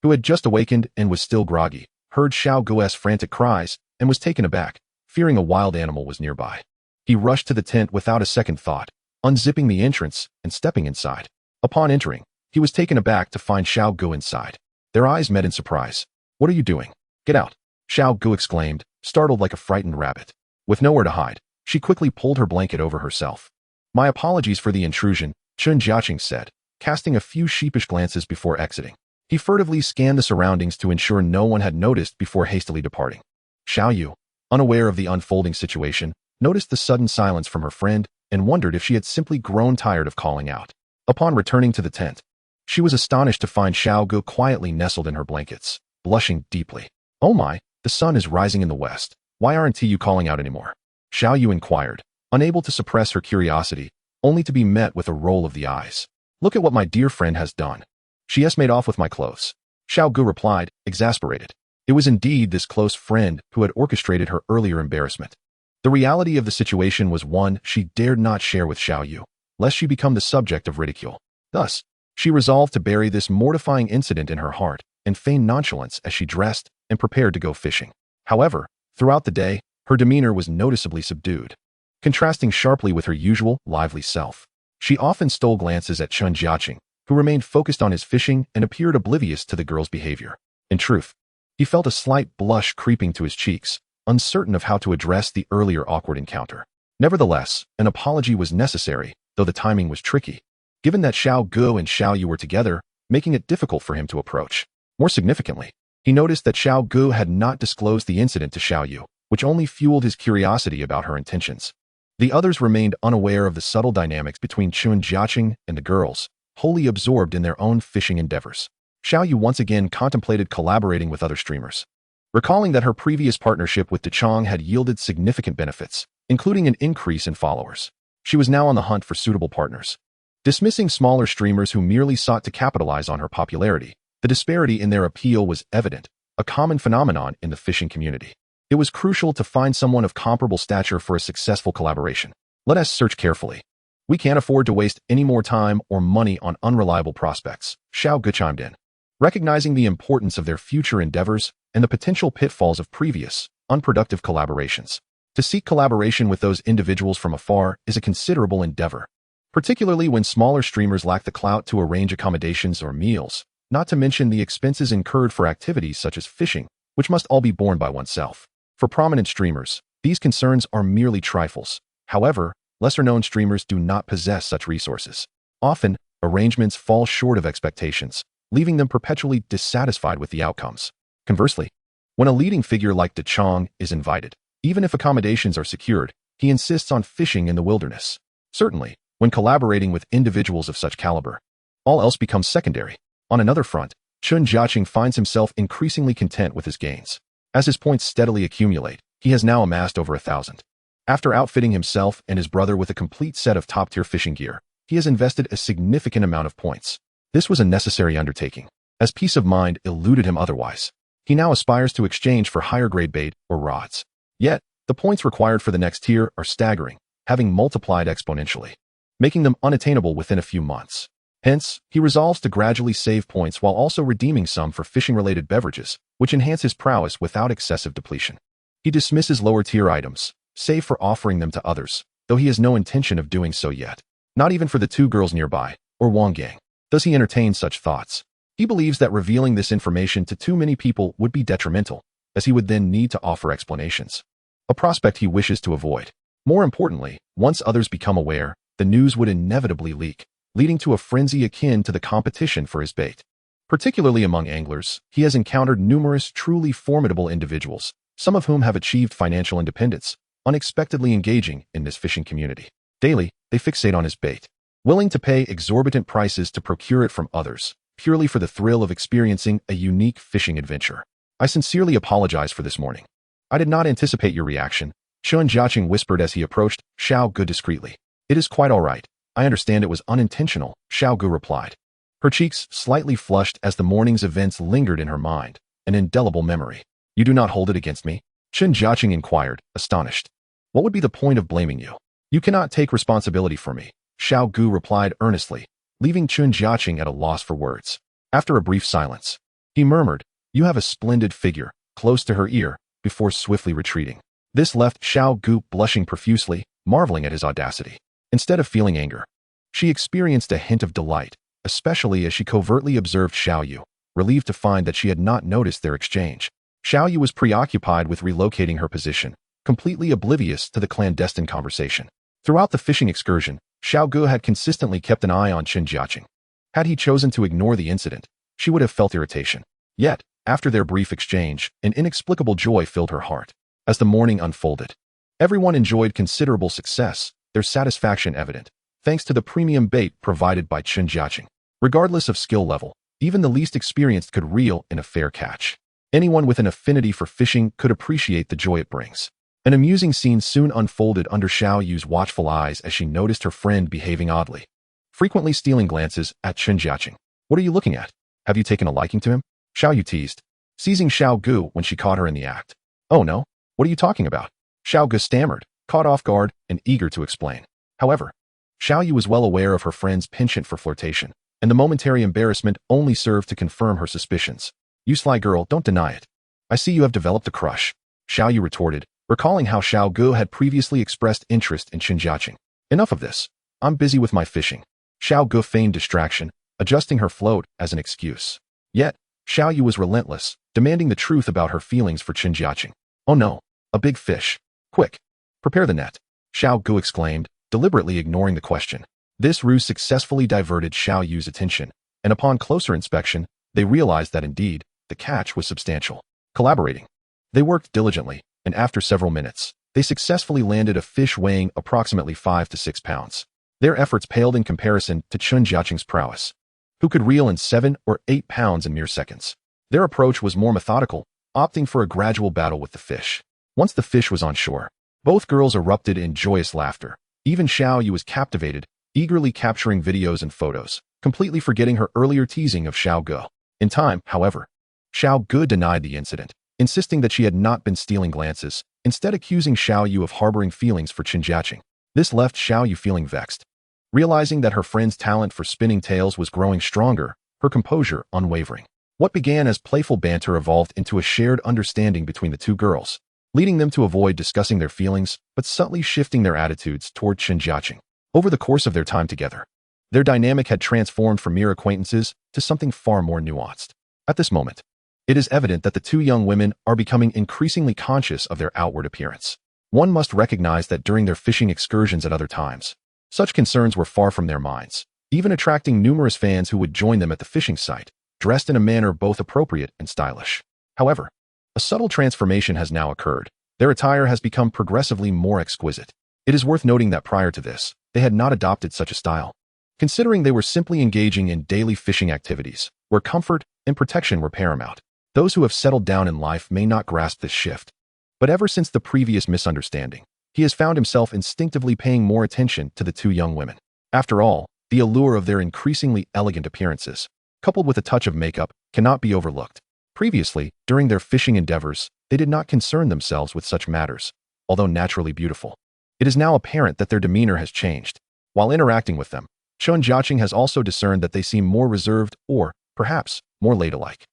who had just awakened and was still groggy, heard Xiao Gu's frantic cries and was taken aback, fearing a wild animal was nearby. He rushed to the tent without a second thought, unzipping the entrance and stepping inside. Upon entering, he was taken aback to find Xiao Gu inside. Their eyes met in surprise. "What are you doing? Get out!" Xiao Gu exclaimed, startled like a frightened rabbit. With nowhere to hide, she quickly pulled her blanket over herself. "My apologies for the intrusion," Chen Jiacheng said, casting a few sheepish glances before exiting. He furtively scanned the surroundings to ensure no one had noticed before hastily departing. Xiao Yu, unaware of the unfolding situation, noticed the sudden silence from her friend and wondered if she had simply grown tired of calling out. Upon returning to the tent, she was astonished to find Xiao Gu quietly nestled in her blankets, blushing deeply. "Oh my, the sun is rising in the west. Why aren't you calling out anymore?" Xiao Yu inquired, unable to suppress her curiosity, only to be met with a roll of the eyes. "Look at what my dear friend has done. She has made off with my clothes." Xiao Gu replied, exasperated. It was indeed this close friend who had orchestrated her earlier embarrassment. The reality of the situation was one she dared not share with Xiao Yu, lest she become the subject of ridicule. Thus, she resolved to bury this mortifying incident in her heart and feign nonchalance as she dressed and prepared to go fishing. However, throughout the day, her demeanor was noticeably subdued, contrasting sharply with her usual lively self. She often stole glances at Chen Jiacheng, who remained focused on his fishing and appeared oblivious to the girl's behavior. In truth, he felt a slight blush creeping to his cheeks, uncertain of how to address the earlier awkward encounter. Nevertheless, an apology was necessary, though the timing was tricky, given that Xiao Gu and Xiao Yu were together, making it difficult for him to approach. More significantly, he noticed that Xiao Gu had not disclosed the incident to Xiao Yu, which only fueled his curiosity about her intentions. The others remained unaware of the subtle dynamics between Chen Jiacheng and the girls, wholly absorbed in their own fishing endeavors. Xiao Yu once again contemplated collaborating with other streamers. Recalling that her previous partnership with Dechong had yielded significant benefits, including an increase in followers, she was now on the hunt for suitable partners. Dismissing smaller streamers who merely sought to capitalize on her popularity, the disparity in their appeal was evident, a common phenomenon in the fishing community. It was crucial to find someone of comparable stature for a successful collaboration. "Let us search carefully. We can't afford to waste any more time or money on unreliable prospects," Xiao Gu chimed in. Recognizing the importance of their future endeavors and the potential pitfalls of previous, unproductive collaborations. To seek collaboration with those individuals from afar is a considerable endeavor, particularly when smaller streamers lack the clout to arrange accommodations or meals, not to mention the expenses incurred for activities such as fishing, which must all be borne by oneself. For prominent streamers, these concerns are merely trifles. However, lesser-known streamers do not possess such resources. Often, arrangements fall short of expectations, leaving them perpetually dissatisfied with the outcomes. Conversely, when a leading figure like Dechong is invited, even if accommodations are secured, he insists on fishing in the wilderness. Certainly, when collaborating with individuals of such caliber, all else becomes secondary. On another front, Chen Jiacheng finds himself increasingly content with his gains. As his points steadily accumulate, he has now amassed over 1,000. After outfitting himself and his brother with a complete set of top-tier fishing gear, he has invested a significant amount of points. This was a necessary undertaking, as peace of mind eluded him otherwise. He now aspires to exchange for higher-grade bait or rods. Yet, the points required for the next tier are staggering, having multiplied exponentially, making them unattainable within a few months. Hence, he resolves to gradually save points while also redeeming some for fishing-related beverages, which enhance his prowess without excessive depletion. He dismisses lower-tier items, save for offering them to others, though he has no intention of doing so yet. Not even for the two girls nearby, or Wang Gang, does he entertain such thoughts. He believes that revealing this information to too many people would be detrimental, as he would then need to offer explanations. A prospect he wishes to avoid. More importantly, once others become aware, the news would inevitably leak, leading to a frenzy akin to the competition for his bait. Particularly among anglers, he has encountered numerous truly formidable individuals, some of whom have achieved financial independence, unexpectedly engaging in this fishing community. Daily, they fixate on his bait, willing to pay exorbitant prices to procure it from others, purely for the thrill of experiencing a unique fishing adventure. "I sincerely apologize for this morning. I did not anticipate your reaction," Chen Jiacheng whispered as he approached Xiao Gu discreetly. "It is quite all right. I understand it was unintentional," Xiao Gu replied. Her cheeks slightly flushed as the morning's events lingered in her mind, an indelible memory. "You do not hold it against me?" Chen Jiacheng inquired, astonished. What would be the point of blaming you? You cannot take responsibility for me, Xiao Gu replied earnestly, leaving Chen Jiacheng at a loss for words. After a brief silence, he murmured, you have a splendid figure, close to her ear, before swiftly retreating. This left Xiao Gu blushing profusely, marveling at his audacity. Instead of feeling anger, she experienced a hint of delight, especially as she covertly observed Xiao Yu, relieved to find that she had not noticed their exchange. Xiao Yu was preoccupied with relocating her position, completely oblivious to the clandestine conversation. Throughout the fishing excursion, Xiao Gu had consistently kept an eye on Chen Jiacheng. Had he chosen to ignore the incident, she would have felt irritation. Yet, after their brief exchange, an inexplicable joy filled her heart. As the morning unfolded, everyone enjoyed considerable success, their satisfaction evident, thanks to the premium bait provided by Chen Jiacheng. Regardless of skill level, even the least experienced could reel in a fair catch. Anyone with an affinity for fishing could appreciate the joy it brings. An amusing scene soon unfolded under Xiao Yu's watchful eyes as she noticed her friend behaving oddly, frequently stealing glances at Chen Jiacheng. What are you looking at? Have you taken a liking to him? Xiao Yu teased, seizing Xiao Gu when she caught her in the act. Oh no, what are you talking about? Xiao Gu stammered, caught off guard and eager to explain. However, Xiao Yu was well aware of her friend's penchant for flirtation, and the momentary embarrassment only served to confirm her suspicions. You sly girl, don't deny it. I see you have developed a crush, Xiao Yu retorted, recalling how Xiao Gu had previously expressed interest in Chen Jiacheng. Enough of this. I'm busy with my fishing. Xiao Gu feigned distraction, adjusting her float as an excuse. Yet, Xiao Yu was relentless, demanding the truth about her feelings for Chen Jiacheng. Oh no, a big fish. Quick, prepare the net, Xiao Gu exclaimed, deliberately ignoring the question. This ruse successfully diverted Xiao Yu's attention, and upon closer inspection, they realized that indeed, the catch was substantial. Collaborating, they worked diligently, and after several minutes, they successfully landed a fish weighing approximately 5 to 6 pounds. Their efforts paled in comparison to Chen Jiacheng's prowess, who could reel in 7 or 8 pounds in mere seconds. Their approach was more methodical, opting for a gradual battle with the fish. Once the fish was on shore, both girls erupted in joyous laughter. Even Xiao Yu was captivated, eagerly capturing videos and photos, completely forgetting her earlier teasing of Xiao Gu. In time, however, Xiao Gu denied the incident, insisting that she had not been stealing glances, instead accusing Xiao Yu of harboring feelings for Chen Jiacheng. This left Xiao Yu feeling vexed. Realizing that her friend's talent for spinning tales was growing stronger, her composure unwavering. What began as playful banter evolved into a shared understanding between the two girls, leading them to avoid discussing their feelings, but subtly shifting their attitudes toward Chen Jiacheng. Over the course of their time together, their dynamic had transformed from mere acquaintances to something far more nuanced. At this moment, it is evident that the two young women are becoming increasingly conscious of their outward appearance. One must recognize that during their fishing excursions at other times, such concerns were far from their minds, even attracting numerous fans who would join them at the fishing site, dressed in a manner both appropriate and stylish. However, a subtle transformation has now occurred. Their attire has become progressively more exquisite. It is worth noting that prior to this, they had not adopted such a style, considering they were simply engaging in daily fishing activities, where comfort and protection were paramount. Those who have settled down in life may not grasp this shift. But ever since the previous misunderstanding, he has found himself instinctively paying more attention to the two young women. After all, the allure of their increasingly elegant appearances, coupled with a touch of makeup, cannot be overlooked. Previously, during their fishing endeavors, they did not concern themselves with such matters, although naturally beautiful. It is now apparent that their demeanor has changed. While interacting with them, Chen Jiacheng has also discerned that they seem more reserved or, perhaps, more ladylike.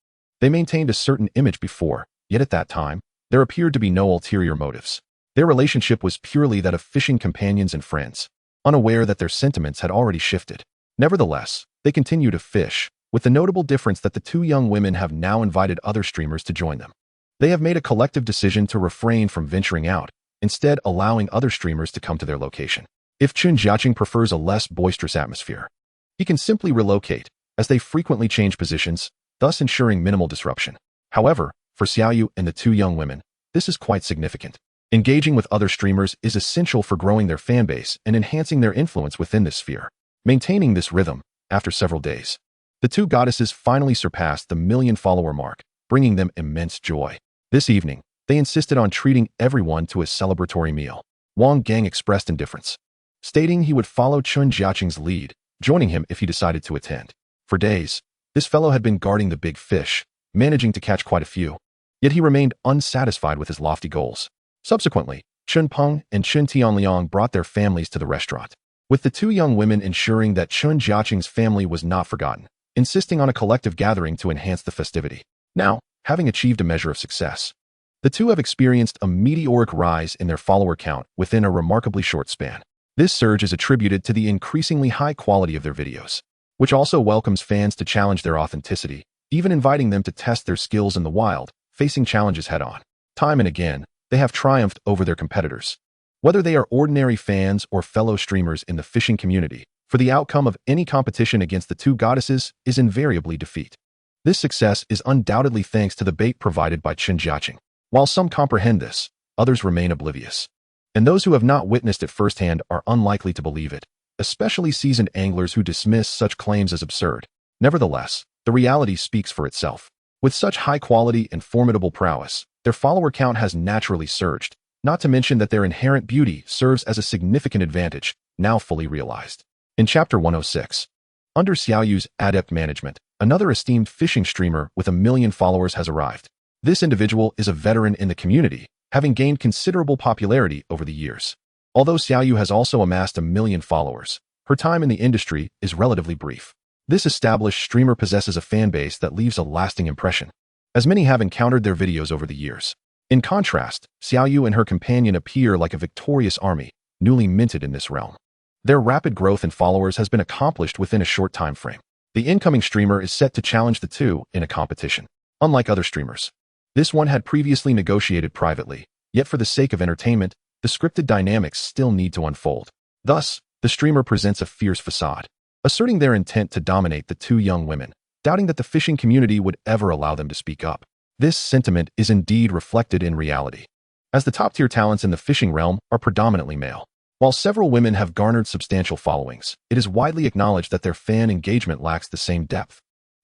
They maintained a certain image before, yet at that time, there appeared to be no ulterior motives. Their relationship was purely that of fishing companions and friends, unaware that their sentiments had already shifted. Nevertheless, they continue to fish, with the notable difference that the two young women have now invited other streamers to join them. They have made a collective decision to refrain from venturing out, instead allowing other streamers to come to their location. If Chen Jiacheng prefers a less boisterous atmosphere, he can simply relocate, as they frequently change positions, thus ensuring minimal disruption. However, for Xiao Yu and the two young women, this is quite significant. Engaging with other streamers is essential for growing their fanbase and enhancing their influence within this sphere. Maintaining this rhythm, after several days, the two goddesses finally surpassed the 1,000,000-follower mark, bringing them immense joy. This evening, they insisted on treating everyone to a celebratory meal. Wang Gang expressed indifference, stating he would follow Chen Jiacheng's lead, joining him if he decided to attend. For days, this fellow had been guarding the big fish, managing to catch quite a few. Yet he remained unsatisfied with his lofty goals. Subsequently, Chen Peng and Chen Tianliang brought their families to the restaurant, with the two young women ensuring that Chen Jiacheng's family was not forgotten, insisting on a collective gathering to enhance the festivity. Now, having achieved a measure of success, the two have experienced a meteoric rise in their follower count within a remarkably short span. This surge is attributed to the increasingly high quality of their videos, which also welcomes fans to challenge their authenticity, even inviting them to test their skills in the wild, facing challenges head-on. Time and again, they have triumphed over their competitors. Whether they are ordinary fans or fellow streamers in the fishing community, for the outcome of any competition against the two goddesses is invariably defeat. This success is undoubtedly thanks to the bait provided by Chen Jiacheng. While some comprehend this, others remain oblivious. And those who have not witnessed it firsthand are unlikely to believe it, especially seasoned anglers who dismiss such claims as absurd. Nevertheless, the reality speaks for itself. With such high quality and formidable prowess, their follower count has naturally surged, not to mention that their inherent beauty serves as a significant advantage, now fully realized. In Chapter 106, under Xiaoyu's adept management, another esteemed fishing streamer with 1 million followers has arrived. This individual is a veteran in the community, having gained considerable popularity over the years. Although Xiaoyu has also amassed 1 million followers, her time in the industry is relatively brief. This established streamer possesses a fan base that leaves a lasting impression, as many have encountered their videos over the years. In contrast, Xiaoyu and her companion appear like a victorious army, newly minted in this realm. Their rapid growth in followers has been accomplished within a short time frame. The incoming streamer is set to challenge the two in a competition. Unlike other streamers, this one had previously negotiated privately, yet for the sake of entertainment, the scripted dynamics still need to unfold. Thus, the streamer presents a fierce facade, asserting their intent to dominate the two young women, doubting that the fishing community would ever allow them to speak up. This sentiment is indeed reflected in reality, as the top-tier talents in the fishing realm are predominantly male. While several women have garnered substantial followings, it is widely acknowledged that their fan engagement lacks the same depth,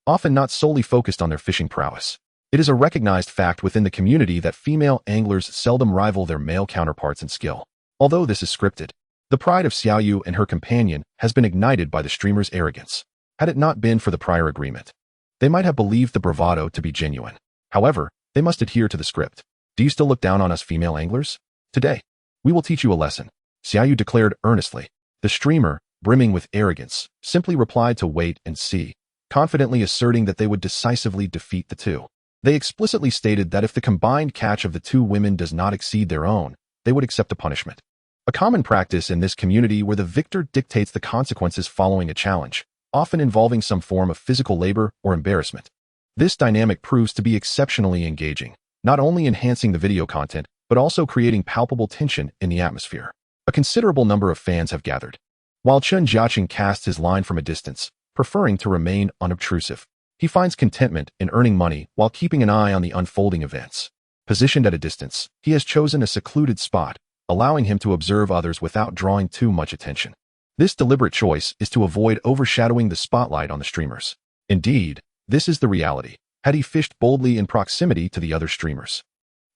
often not solely focused on their fishing prowess. It is a recognized fact within the community that female anglers seldom rival their male counterparts in skill. Although this is scripted, the pride of Xiaoyu and her companion has been ignited by the streamer's arrogance. Had it not been for the prior agreement, they might have believed the bravado to be genuine. However, they must adhere to the script. Do you still look down on us female anglers? Today, we will teach you a lesson, Xiaoyu declared earnestly. The streamer, brimming with arrogance, simply replied to wait and see, confidently asserting that they would decisively defeat the two. They explicitly stated that if the combined catch of the two women does not exceed their own, they would accept a punishment. A common practice in this community where the victor dictates the consequences following a challenge, often involving some form of physical labor or embarrassment. This dynamic proves to be exceptionally engaging, not only enhancing the video content, but also creating palpable tension in the atmosphere. A considerable number of fans have gathered, while Chen Jiacheng casts his line from a distance, preferring to remain unobtrusive. He finds contentment in earning money while keeping an eye on the unfolding events. Positioned at a distance, he has chosen a secluded spot, allowing him to observe others without drawing too much attention. This deliberate choice is to avoid overshadowing the spotlight on the streamers. Indeed, this is the reality, had he fished boldly in proximity to the other streamers.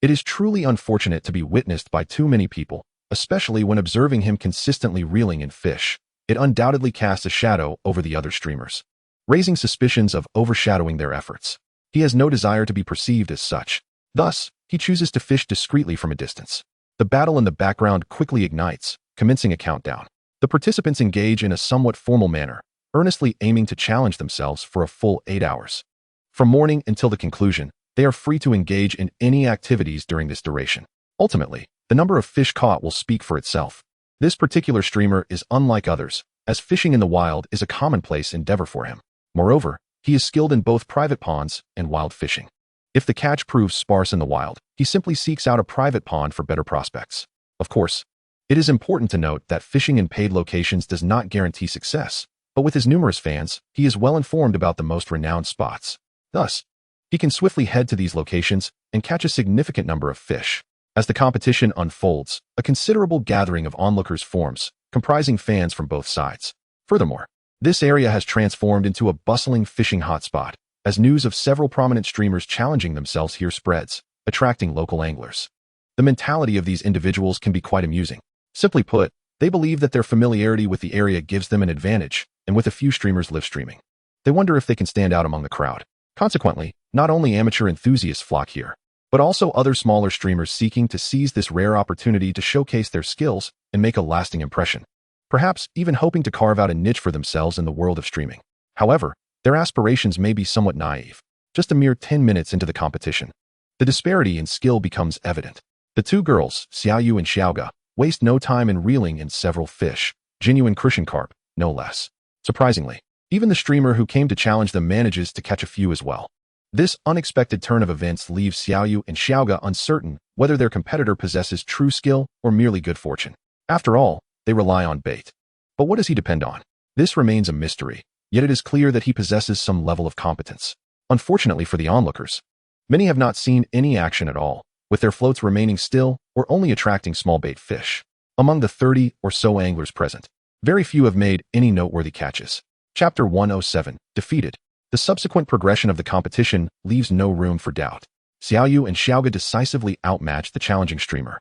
It is truly unfortunate to be witnessed by too many people, especially when observing him consistently reeling in fish. It undoubtedly casts a shadow over the other streamers, raising suspicions of overshadowing their efforts. He has no desire to be perceived as such. Thus, he chooses to fish discreetly from a distance. The battle in the background quickly ignites, commencing a countdown. The participants engage in a somewhat formal manner, earnestly aiming to challenge themselves for a full 8 hours. From morning until the conclusion, they are free to engage in any activities during this duration. Ultimately, the number of fish caught will speak for itself. This particular streamer is unlike others, as fishing in the wild is a commonplace endeavor for him. Moreover, he is skilled in both private ponds and wild fishing. If the catch proves sparse in the wild, he simply seeks out a private pond for better prospects. Of course, it is important to note that fishing in paid locations does not guarantee success, but with his numerous fans, he is well informed about the most renowned spots. Thus, he can swiftly head to these locations and catch a significant number of fish. As the competition unfolds, a considerable gathering of onlookers forms, comprising fans from both sides. Furthermore, this area has transformed into a bustling fishing hotspot, as news of several prominent streamers challenging themselves here spreads, attracting local anglers. The mentality of these individuals can be quite amusing. Simply put, they believe that their familiarity with the area gives them an advantage, and with a few streamers live streaming, they wonder if they can stand out among the crowd. Consequently, not only amateur enthusiasts flock here, but also other smaller streamers seeking to seize this rare opportunity to showcase their skills and make a lasting impression, perhaps even hoping to carve out a niche for themselves in the world of streaming. However, their aspirations may be somewhat naive. Just a mere 10 minutes into the competition, the disparity in skill becomes evident. The two girls, Xiaoyu and Saga, waste no time in reeling in several fish, genuine crucian carp, no less. Surprisingly, even the streamer who came to challenge them manages to catch a few as well. This unexpected turn of events leaves Xiaoyu and Saga uncertain whether their competitor possesses true skill or merely good fortune. After all, they rely on bait. But what does he depend on? This remains a mystery, yet it is clear that he possesses some level of competence. Unfortunately for the onlookers, many have not seen any action at all, with their floats remaining still or only attracting small bait fish. Among the 30 or so anglers present, very few have made any noteworthy catches. Chapter 107, Defeated. The subsequent progression of the competition leaves no room for doubt. Xiaoyu and Saga decisively outmatched the challenging streamer.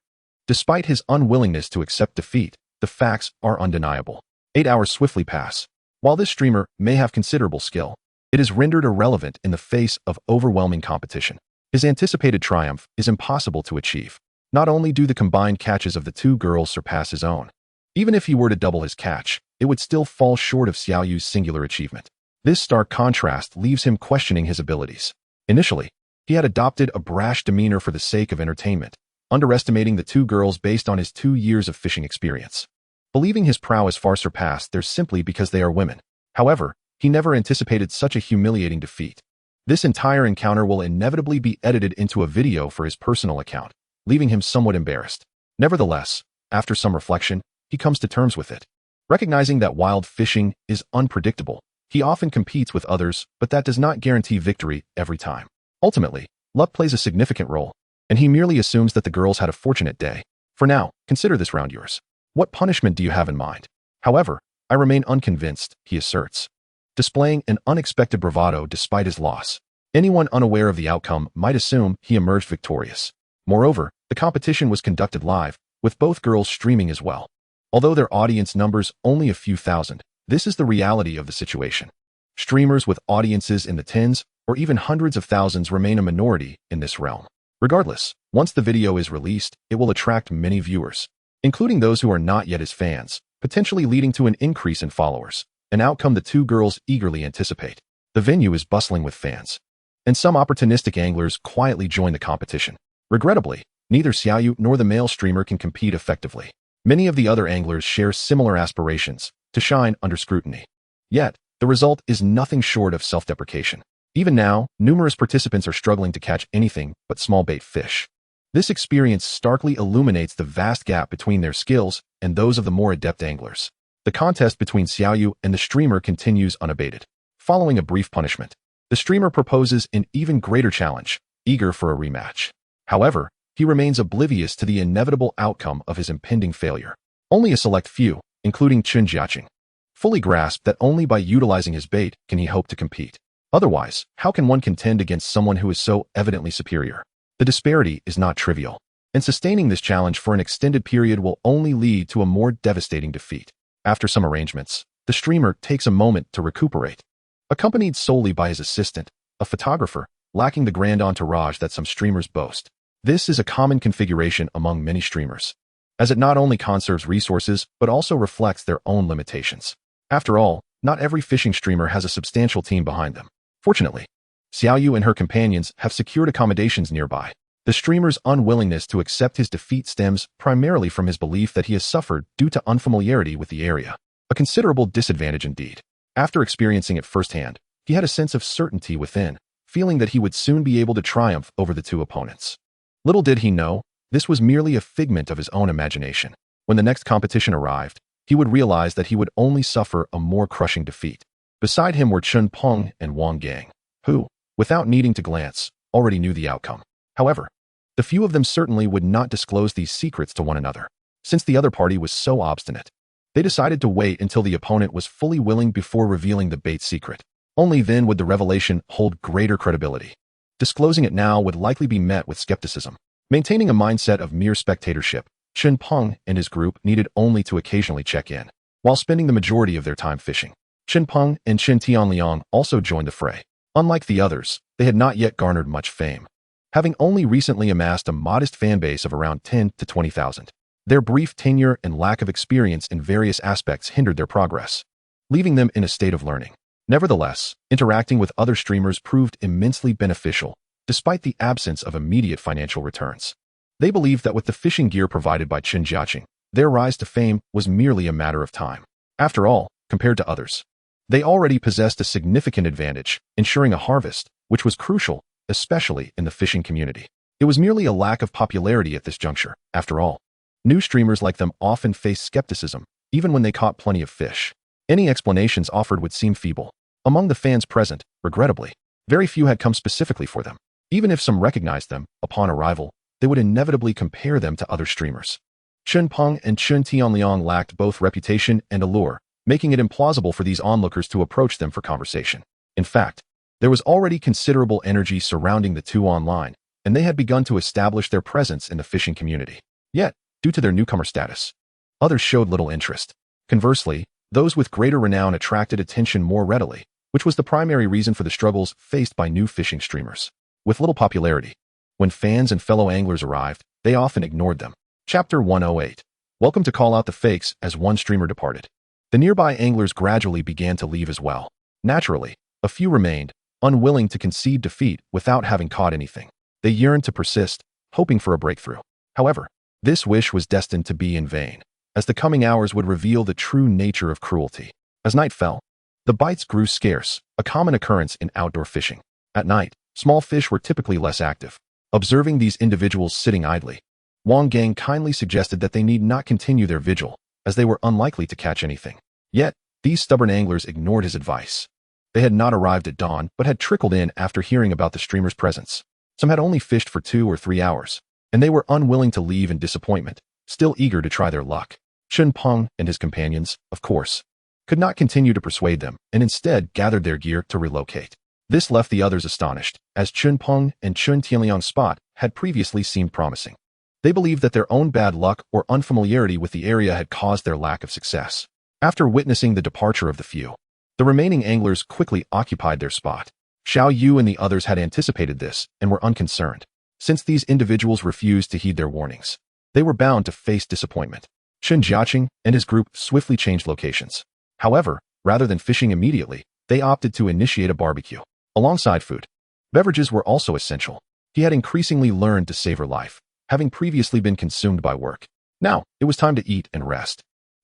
Despite his unwillingness to accept defeat, the facts are undeniable. 8 hours swiftly pass. While this streamer may have considerable skill, it is rendered irrelevant in the face of overwhelming competition. His anticipated triumph is impossible to achieve. Not only do the combined catches of the two girls surpass his own, even if he were to double his catch, it would still fall short of Xiaoyu's singular achievement. This stark contrast leaves him questioning his abilities. Initially, he had adopted a brash demeanor for the sake of entertainment, underestimating the two girls based on his 2 years of fishing experience, believing his prowess far surpassed theirs simply because they are women. However, he never anticipated such a humiliating defeat. This entire encounter will inevitably be edited into a video for his personal account, leaving him somewhat embarrassed. Nevertheless, after some reflection, he comes to terms with it. Recognizing that wild fishing is unpredictable, he often competes with others, but that does not guarantee victory every time. Ultimately, luck plays a significant role, and he merely assumes that the girls had a fortunate day. For now, consider this round yours. What punishment do you have in mind? However, I remain unconvinced, he asserts, displaying an unexpected bravado despite his loss. Anyone unaware of the outcome might assume he emerged victorious. Moreover, the competition was conducted live, with both girls streaming as well. Although their audience numbers only a few thousand, this is the reality of the situation. Streamers with audiences in the tens or even hundreds of thousands remain a minority in this realm. Regardless, once the video is released, it will attract many viewers, including those who are not yet his fans, potentially leading to an increase in followers, an outcome the two girls eagerly anticipate. The venue is bustling with fans, and some opportunistic anglers quietly join the competition. Regrettably, neither Xiaoyu nor the male streamer can compete effectively. Many of the other anglers share similar aspirations, to shine under scrutiny. Yet, the result is nothing short of self-deprecation. Even now, numerous participants are struggling to catch anything but small bait fish. This experience starkly illuminates the vast gap between their skills and those of the more adept anglers. The contest between Xiaoyu and the streamer continues unabated. Following a brief punishment, the streamer proposes an even greater challenge, eager for a rematch. However, he remains oblivious to the inevitable outcome of his impending failure. Only a select few, including Chen Jiacheng, fully grasp that only by utilizing his bait can he hope to compete. Otherwise, how can one contend against someone who is so evidently superior? The disparity is not trivial, and sustaining this challenge for an extended period will only lead to a more devastating defeat. After some arrangements, the streamer takes a moment to recuperate, accompanied solely by his assistant, a photographer, lacking the grand entourage that some streamers boast. This is a common configuration among many streamers, as it not only conserves resources but also reflects their own limitations. After all, not every fishing streamer has a substantial team behind them. Fortunately, Xiaoyu and her companions have secured accommodations nearby. The streamer's unwillingness to accept his defeat stems primarily from his belief that he has suffered due to unfamiliarity with the area, a considerable disadvantage indeed. After experiencing it firsthand, he had a sense of certainty within, feeling that he would soon be able to triumph over the two opponents. Little did he know, this was merely a figment of his own imagination. When the next competition arrived, he would realize that he would only suffer a more crushing defeat. Beside him were Chen Peng and Wang Gang, who, without needing to glance, already knew the outcome. However, the few of them certainly would not disclose these secrets to one another. Since the other party was so obstinate, they decided to wait until the opponent was fully willing before revealing the bait secret. Only then would the revelation hold greater credibility. Disclosing it now would likely be met with skepticism. Maintaining a mindset of mere spectatorship, Chen Peng and his group needed only to occasionally check in, while spending the majority of their time fishing. Chen Peng and Chen Tianliang also joined the fray. Unlike the others, they had not yet garnered much fame. having only recently amassed a modest fan base of around 10 to 20,000. Their brief tenure and lack of experience in various aspects hindered their progress, leaving them in a state of learning. Nevertheless, interacting with other streamers proved immensely beneficial, despite the absence of immediate financial returns. They believed that with the fishing gear provided by Chen Jiacheng, their rise to fame was merely a matter of time. After all, compared to others, they already possessed a significant advantage, ensuring a harvest, which was crucial, especially in the fishing community. It was merely a lack of popularity at this juncture, after all. New streamers like them often face skepticism, even when they caught plenty of fish. Any explanations offered would seem feeble. Among the fans present, regrettably, very few had come specifically for them. Even if some recognized them, upon arrival, they would inevitably compare them to other streamers. Chen Peng and Chen Tianliang lacked both reputation and allure, making it implausible for these onlookers to approach them for conversation. In fact, there was already considerable energy surrounding the two online, and they had begun to establish their presence in the fishing community. Yet, due to their newcomer status, others showed little interest. Conversely, those with greater renown attracted attention more readily, which was the primary reason for the struggles faced by new fishing streamers. With little popularity, when fans and fellow anglers arrived, they often ignored them. Chapter 108. Welcome to call out the fakes as one streamer departed. The nearby anglers gradually began to leave as well. Naturally, a few remained, unwilling to concede defeat without having caught anything. They yearned to persist, hoping for a breakthrough. However, this wish was destined to be in vain, as the coming hours would reveal the true nature of cruelty. As night fell, the bites grew scarce, a common occurrence in outdoor fishing. At night, small fish were typically less active. Observing these individuals sitting idly, Wang Gang kindly suggested that they need not continue their vigil, as they were unlikely to catch anything. Yet, these stubborn anglers ignored his advice. They had not arrived at dawn, but had trickled in after hearing about the streamer's presence. Some had only fished for 2 or 3 hours, and they were unwilling to leave in disappointment, still eager to try their luck. Chen Peng and his companions, of course, could not continue to persuade them, and instead gathered their gear to relocate. This left the others astonished, as Chen Peng and Chen Tianliang's spot had previously seemed promising. They believed that their own bad luck or unfamiliarity with the area had caused their lack of success. After witnessing the departure of the few, the remaining anglers quickly occupied their spot. Xiao Yu and the others had anticipated this and were unconcerned. Since these individuals refused to heed their warnings, they were bound to face disappointment. Chen Jiacheng and his group swiftly changed locations. However, rather than fishing immediately, they opted to initiate a barbecue. Alongside food, beverages were also essential. He had increasingly learned to savor life, having previously been consumed by work. Now, it was time to eat and rest.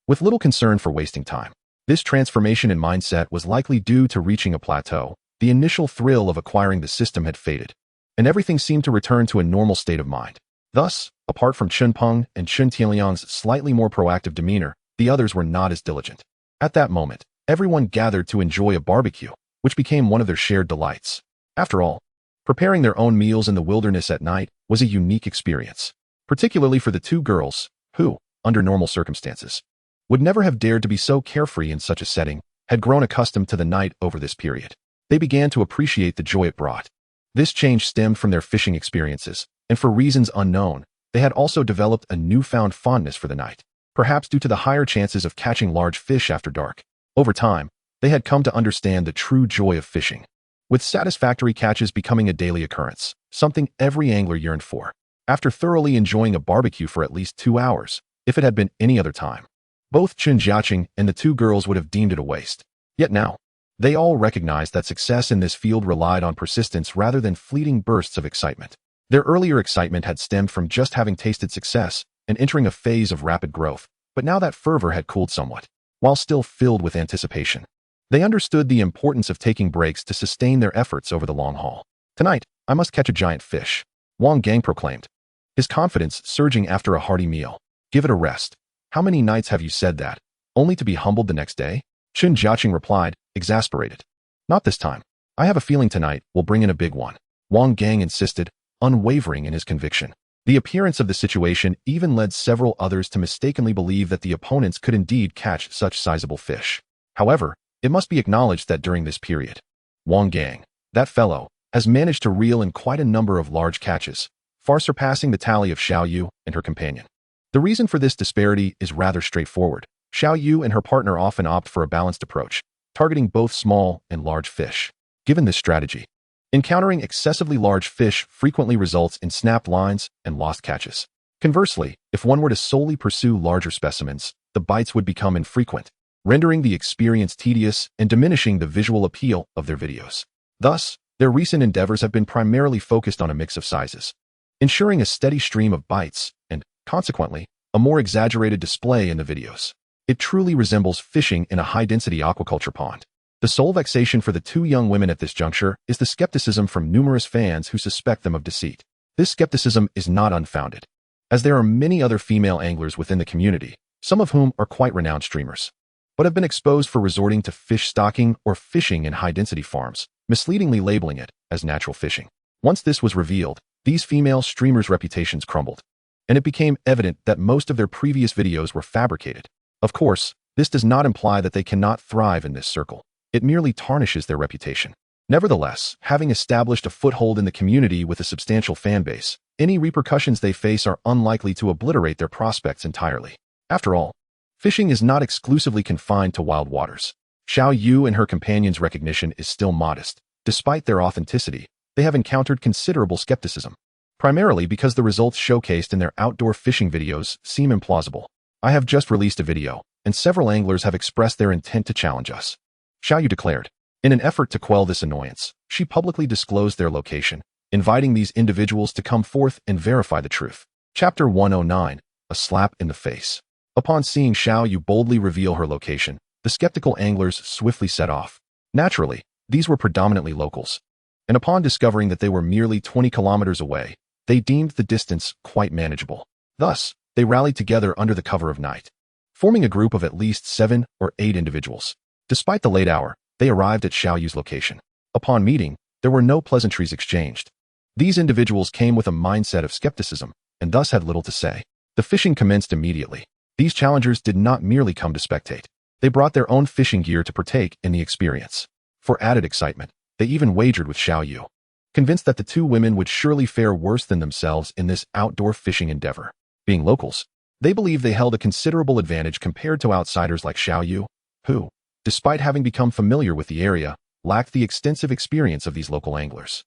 With little concern for wasting time, this transformation in mindset was likely due to reaching a plateau. The initial thrill of acquiring the system had faded, and everything seemed to return to a normal state of mind. Thus, apart from Chen Peng and Chen Tianliang's slightly more proactive demeanor, the others were not as diligent. At that moment, everyone gathered to enjoy a barbecue, which became one of their shared delights. After all, preparing their own meals in the wilderness at night was a unique experience, particularly for the two girls, who, under normal circumstances, would never have dared to be so carefree in such a setting, had grown accustomed to the night over this period. They began to appreciate the joy it brought. This change stemmed from their fishing experiences, and for reasons unknown, they had also developed a newfound fondness for the night, perhaps due to the higher chances of catching large fish after dark. Over time, they had come to understand the true joy of fishing, with satisfactory catches becoming a daily occurrence, something every angler yearned for. After thoroughly enjoying a barbecue for at least 2 hours, if it had been any other time, both Chen Jiacheng and the two girls would have deemed it a waste. Yet now, they all recognized that success in this field relied on persistence rather than fleeting bursts of excitement. Their earlier excitement had stemmed from just having tasted success and entering a phase of rapid growth, but now that fervor had cooled somewhat, while still filled with anticipation. They understood the importance of taking breaks to sustain their efforts over the long haul. Tonight, I must catch a giant fish, Wang Gang proclaimed, his confidence surging after a hearty meal. Give it a rest. How many nights have you said that, only to be humbled the next day? Chen Jiacheng replied, exasperated. Not this time. I have a feeling tonight will bring in a big one. Wang Gang insisted, unwavering in his conviction. The appearance of the situation even led several others to mistakenly believe that the opponents could indeed catch such sizable fish. However, it must be acknowledged that during this period, Wang Gang, that fellow, has managed to reel in quite a number of large catches, far surpassing the tally of Xiao Yu and her companion. The reason for this disparity is rather straightforward. Xiao Yu and her partner often opt for a balanced approach, targeting both small and large fish. Given this strategy, Encountering excessively large fish frequently results in snapped lines and lost catches. Conversely, if one were to solely pursue larger specimens, the bites would become infrequent, rendering the experience tedious and diminishing the visual appeal of their videos. Thus, their recent endeavors have been primarily focused on a mix of sizes, ensuring a steady stream of bites and, consequently, a more exaggerated display in the videos. It truly resembles fishing in a high-density aquaculture pond. The sole vexation for the two young women at this juncture is the skepticism from numerous fans who suspect them of deceit. This skepticism is not unfounded, as there are many other female anglers within the community, some of whom are quite renowned streamers, but have been exposed for resorting to fish stocking or fishing in high-density farms, misleadingly labeling it as natural fishing. Once this was revealed, these female streamers' reputations crumbled, and it became evident that most of their previous videos were fabricated. Of course, this does not imply that they cannot thrive in this circle. It merely tarnishes their reputation. Nevertheless, having established a foothold in the community with a substantial fan base, any repercussions they face are unlikely to obliterate their prospects entirely. After all, fishing is not exclusively confined to wild waters. Xiao Yu and her companions' recognition is still modest. Despite their authenticity, they have encountered considerable skepticism, primarily because the results showcased in their outdoor fishing videos seem implausible. I have just released a video, and several anglers have expressed their intent to challenge us, Xiao Yu declared. In an effort to quell this annoyance, she publicly disclosed their location, inviting these individuals to come forth and verify the truth. Chapter 109, A Slap in the Face. Upon seeing Xiao Yu boldly reveal her location, the skeptical anglers swiftly set off. Naturally, these were predominantly locals, and upon discovering that they were merely 20 kilometers away, they deemed the distance quite manageable. Thus, they rallied together under the cover of night, forming a group of at least 7 or 8 individuals. Despite the late hour, they arrived at Xiao Yu's location. Upon meeting, there were no pleasantries exchanged. These individuals came with a mindset of skepticism, and thus had little to say. The fishing commenced immediately. These challengers did not merely come to spectate. They brought their own fishing gear to partake in the experience. For added excitement, they even wagered with Xiao Yu, convinced that the two women would surely fare worse than themselves in this outdoor fishing endeavor. Being locals, they believed they held a considerable advantage compared to outsiders like Xiao Yu, who, despite having become familiar with the area, lacked the extensive experience of these local anglers.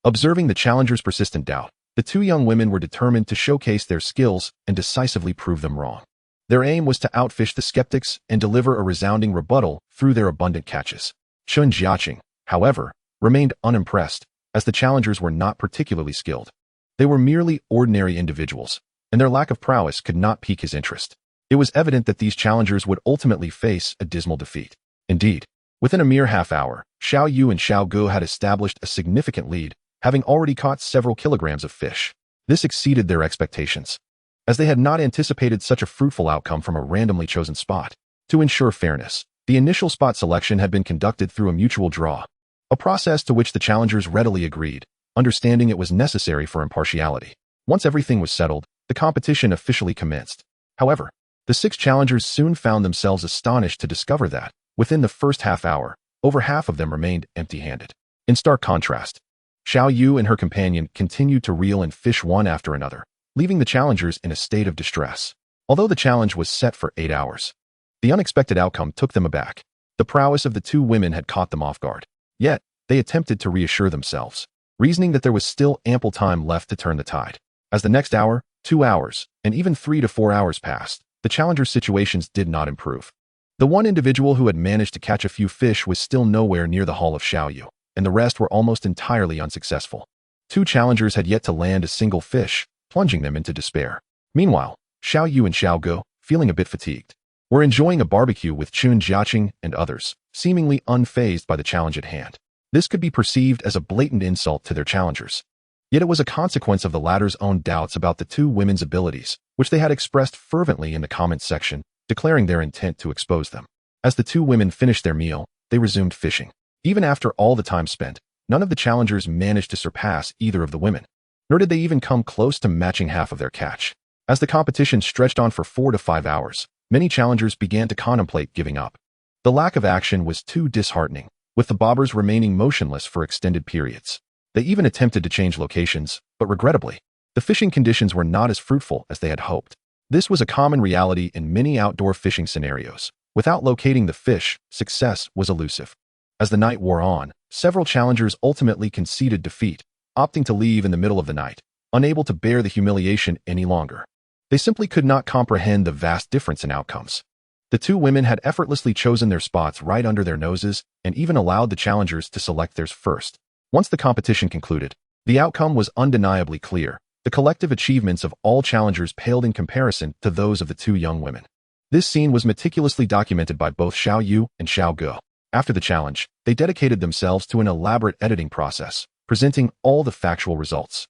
Observing the challengers' persistent doubt, the two young women were determined to showcase their skills and decisively prove them wrong. Their aim was to outfish the skeptics and deliver a resounding rebuttal through their abundant catches. Chen Jiacheng, however, remained unimpressed, as the challengers were not particularly skilled. They were merely ordinary individuals, and their lack of prowess could not pique his interest. It was evident that these challengers would ultimately face a dismal defeat. Indeed, within a mere half hour, Xiao Yu and Xiao Gu had established a significant lead, having already caught several kilograms of fish. This exceeded their expectations, as they had not anticipated such a fruitful outcome from a randomly chosen spot. To ensure fairness, the initial spot selection had been conducted through a mutual draw, a process to which the challengers readily agreed, understanding it was necessary for impartiality. Once everything was settled, the competition officially commenced. However, the 6 challengers soon found themselves astonished to discover that, within the first half hour, over half of them remained empty-handed. In stark contrast, Xiao Yu and her companion continued to reel and fish one after another, leaving the challengers in a state of distress. Although the challenge was set for 8 hours, the unexpected outcome took them aback. The prowess of the two women had caught them off guard. Yet, they attempted to reassure themselves, reasoning that there was still ample time left to turn the tide. As the next hour, 2 hours, and even 3 to 4 hours passed, the challengers' situations did not improve. The one individual who had managed to catch a few fish was still nowhere near the hull of Xiao Yu, and the rest were almost entirely unsuccessful. 2 challengers had yet to land a single fish, plunging them into despair. Meanwhile, Xiao Yu and Xiao Gu, feeling a bit fatigued, were enjoying a barbecue with Chen Jiacheng and others, seemingly unfazed by the challenge at hand. This could be perceived as a blatant insult to their challengers. Yet it was a consequence of the latter's own doubts about the two women's abilities, which they had expressed fervently in the comments section, declaring their intent to expose them. As the two women finished their meal, they resumed fishing. Even after all the time spent, none of the challengers managed to surpass either of the women, nor did they even come close to matching half of their catch. As the competition stretched on for 4 to 5 hours, many challengers began to contemplate giving up. The lack of action was too disheartening, with the bobbers remaining motionless for extended periods. They even attempted to change locations, but regrettably, the fishing conditions were not as fruitful as they had hoped. This was a common reality in many outdoor fishing scenarios. Without locating the fish, success was elusive. As the night wore on, several challengers ultimately conceded defeat, opting to leave in the middle of the night, unable to bear the humiliation any longer. They simply could not comprehend the vast difference in outcomes. The two women had effortlessly chosen their spots right under their noses and even allowed the challengers to select theirs first. Once the competition concluded, the outcome was undeniably clear. The collective achievements of all challengers paled in comparison to those of the two young women. This scene was meticulously documented by both Xiao Yu and Xiao Ge. After the challenge, they dedicated themselves to an elaborate editing process, presenting all the factual results.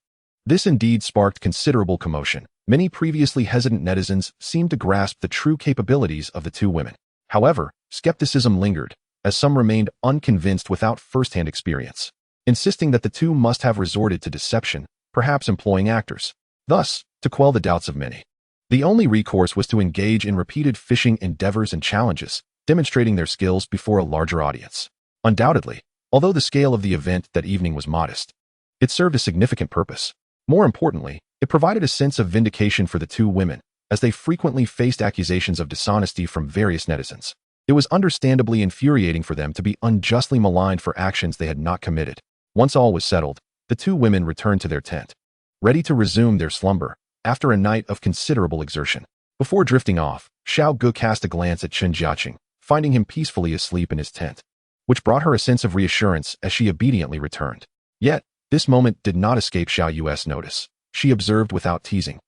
This indeed sparked considerable commotion. Many previously hesitant netizens seemed to grasp the true capabilities of the two women. However, skepticism lingered, as some remained unconvinced without first-hand experience, insisting that the two must have resorted to deception, perhaps employing actors. Thus, to quell the doubts of many, the only recourse was to engage in repeated fishing endeavors and challenges, demonstrating their skills before a larger audience. Undoubtedly, although the scale of the event that evening was modest, it served a significant purpose. More importantly, it provided a sense of vindication for the two women, as they frequently faced accusations of dishonesty from various netizens. It was understandably infuriating for them to be unjustly maligned for actions they had not committed. Once all was settled, the two women returned to their tent, ready to resume their slumber after a night of considerable exertion. Before drifting off, Xiao Ge cast a glance at Chen Jiacheng, finding him peacefully asleep in his tent, which brought her a sense of reassurance as she obediently returned. Yet, this moment did not escape Xiao Yu's notice. She observed without teasing,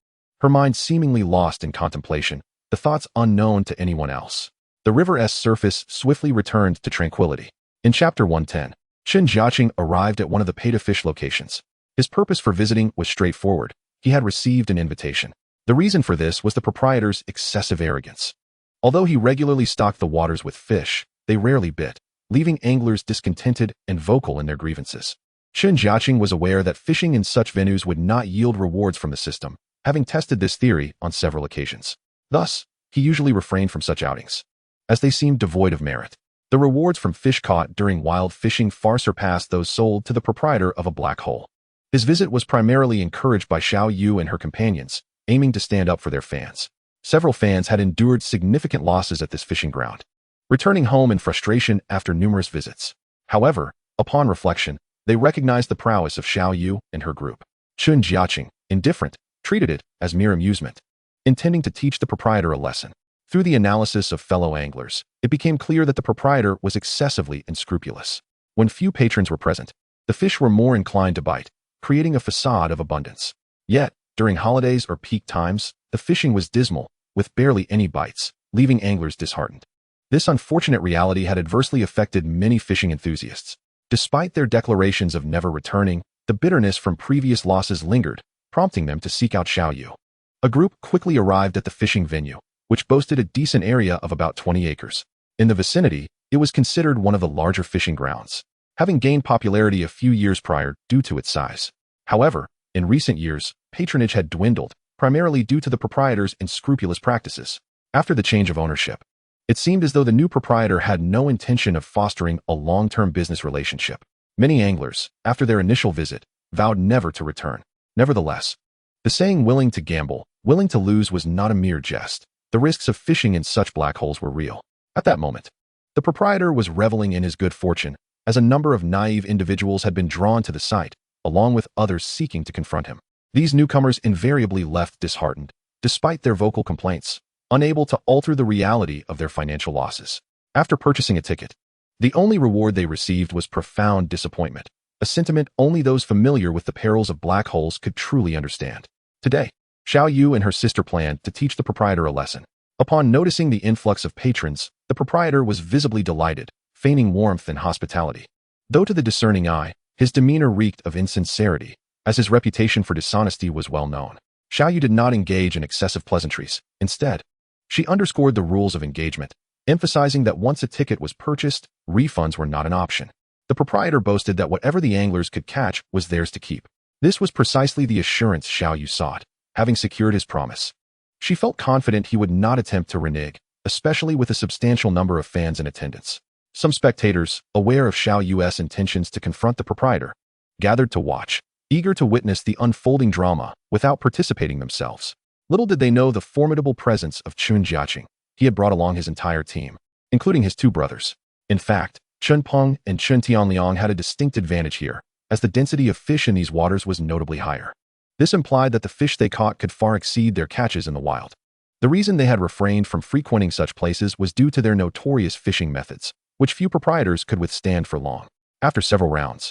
her mind seemingly lost in contemplation, the thoughts unknown to anyone else. The river's surface swiftly returned to tranquility. In Chapter 110, Chen Jiacheng arrived at one of the pay-to-fish locations. His purpose for visiting was straightforward. He had received an invitation. The reason for this was the proprietor's excessive arrogance. Although he regularly stocked the waters with fish, they rarely bit, leaving anglers discontented and vocal in their grievances. Chen Jiacheng was aware that fishing in such venues would not yield rewards from the system, having tested this theory on several occasions. Thus, he usually refrained from such outings, as they seemed devoid of merit. The rewards from fish caught during wild fishing far surpassed those sold to the proprietor of a black hole. His visit was primarily encouraged by Xiao Yu and her companions, aiming to stand up for their fans. Several fans had endured significant losses at this fishing ground, returning home in frustration after numerous visits. However, upon reflection, they recognized the prowess of Xiao Yu and her group. Chen Jiacheng, indifferent, treated it as mere amusement, intending to teach the proprietor a lesson. Through the analysis of fellow anglers, it became clear that the proprietor was excessively unscrupulous. When few patrons were present, the fish were more inclined to bite, creating a facade of abundance. Yet, during holidays or peak times, the fishing was dismal, with barely any bites, leaving anglers disheartened. This unfortunate reality had adversely affected many fishing enthusiasts. Despite their declarations of never returning, the bitterness from previous losses lingered, prompting them to seek out Xiao Yu. A group quickly arrived at the fishing venue, which boasted a decent area of about 20 acres. In the vicinity, it was considered one of the larger fishing grounds, having gained popularity a few years prior due to its size. However, in recent years, patronage had dwindled, primarily due to the proprietor's unscrupulous practices. After the change of ownership, it seemed as though the new proprietor had no intention of fostering a long-term business relationship. Many anglers, after their initial visit, vowed never to return. Nevertheless, the saying willing to gamble, willing to lose was not a mere jest. The risks of fishing in such black holes were real. At that moment, the proprietor was reveling in his good fortune, as a number of naive individuals had been drawn to the site, along with others seeking to confront him. These newcomers invariably left disheartened, despite their vocal complaints, unable to alter the reality of their financial losses. After purchasing a ticket, the only reward they received was profound disappointment, a sentiment only those familiar with the perils of black holes could truly understand. Today, Xiao Yu and her sister planned to teach the proprietor a lesson. Upon noticing the influx of patrons, the proprietor was visibly delighted, feigning warmth and hospitality. Though to the discerning eye, his demeanor reeked of insincerity, as his reputation for dishonesty was well known. Xiao Yu did not engage in excessive pleasantries. Instead, she underscored the rules of engagement, emphasizing that once a ticket was purchased, refunds were not an option. The proprietor boasted that whatever the anglers could catch was theirs to keep. This was precisely the assurance Xiao Yu sought, having secured his promise. She felt confident he would not attempt to renege, especially with a substantial number of fans in attendance. Some spectators, aware of Xiao Yu's intentions to confront the proprietor, gathered to watch, eager to witness the unfolding drama without participating themselves. Little did they know the formidable presence of Chen Jiacheng. He had brought along his entire team, including his two brothers. In fact, Chen Peng and Chen Tianliang had a distinct advantage here, as the density of fish in these waters was notably higher. This implied that the fish they caught could far exceed their catches in the wild. The reason they had refrained from frequenting such places was due to their notorious fishing methods, which few proprietors could withstand for long. After several rounds,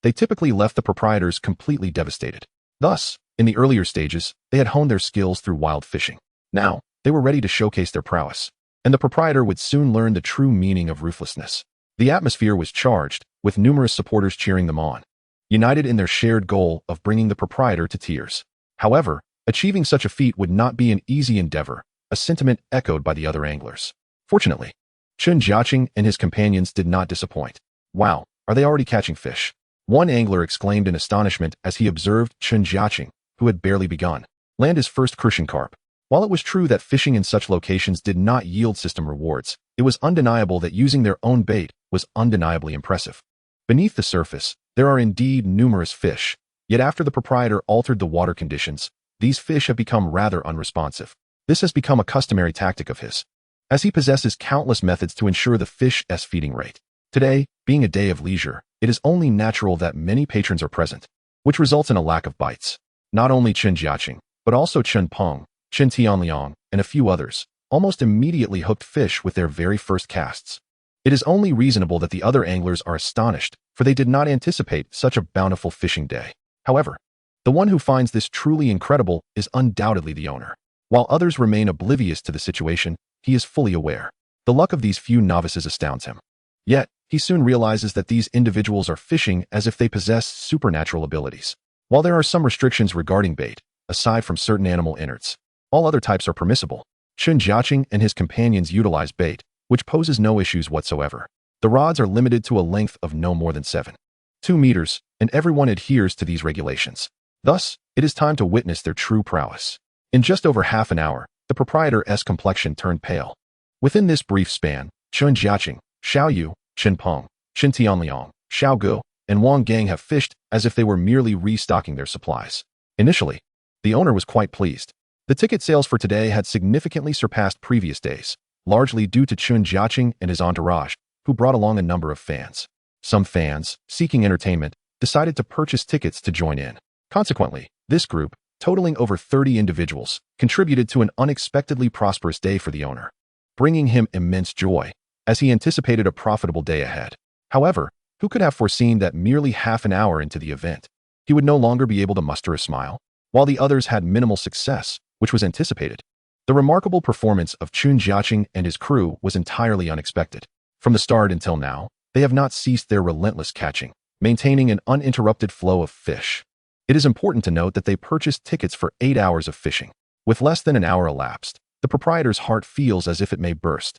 they typically left the proprietors completely devastated. Thus, in the earlier stages, they had honed their skills through wild fishing. Now, they were ready to showcase their prowess, and the proprietor would soon learn the true meaning of ruthlessness. The atmosphere was charged, with numerous supporters cheering them on, united in their shared goal of bringing the proprietor to tears. However, achieving such a feat would not be an easy endeavor, a sentiment echoed by the other anglers. Fortunately, Chen Jiacheng and his companions did not disappoint. Wow, are they already catching fish? One angler exclaimed in astonishment as he observed Chen Jiacheng, who had barely begun, land his first crucian carp. While it was true that fishing in such locations did not yield system rewards, it was undeniable that using their own bait was undeniably impressive. Beneath the surface, there are indeed numerous fish, yet after the proprietor altered the water conditions, these fish have become rather unresponsive. This has become a customary tactic of his, as he possesses countless methods to ensure the fish's feeding rate. Today, being a day of leisure, it is only natural that many patrons are present, which results in a lack of bites. Not only Chen Jiacheng, but also Chen Peng, Chen Tianliang, and a few others, almost immediately hooked fish with their very first casts. It is only reasonable that the other anglers are astonished, for they did not anticipate such a bountiful fishing day. However, the one who finds this truly incredible is undoubtedly the owner. While others remain oblivious to the situation, he is fully aware. The luck of these few novices astounds him. Yet, he soon realizes that these individuals are fishing as if they possess supernatural abilities. While there are some restrictions regarding bait, aside from certain animal innards, all other types are permissible. Chen Jiacheng and his companions utilize bait, which poses no issues whatsoever. The rods are limited to a length of no more than 7.2 meters, and everyone adheres to these regulations. Thus, it is time to witness their true prowess. In just over half an hour, the proprietor's complexion turned pale. Within this brief span, Chen Jiacheng, Xiao Yu, Chen Peng, Chen Tianliang, Xiao Gu, and Wang Gang have fished as if they were merely restocking their supplies. Initially, the owner was quite pleased. The ticket sales for today had significantly surpassed previous days, largely due to Chen Jiacheng and his entourage, who brought along a number of fans. Some fans, seeking entertainment, decided to purchase tickets to join in. Consequently, this group, totaling over 30 individuals, contributed to an unexpectedly prosperous day for the owner, bringing him immense joy, as he anticipated a profitable day ahead. However, who could have foreseen that merely half an hour into the event, he would no longer be able to muster a smile? While the others had minimal success, which was anticipated, the remarkable performance of Chen Jiacheng and his crew was entirely unexpected. From the start until now, they have not ceased their relentless catching, maintaining an uninterrupted flow of fish. It is important to note that they purchased tickets for 8 hours of fishing. With less than an hour elapsed, the proprietor's heart feels as if it may burst.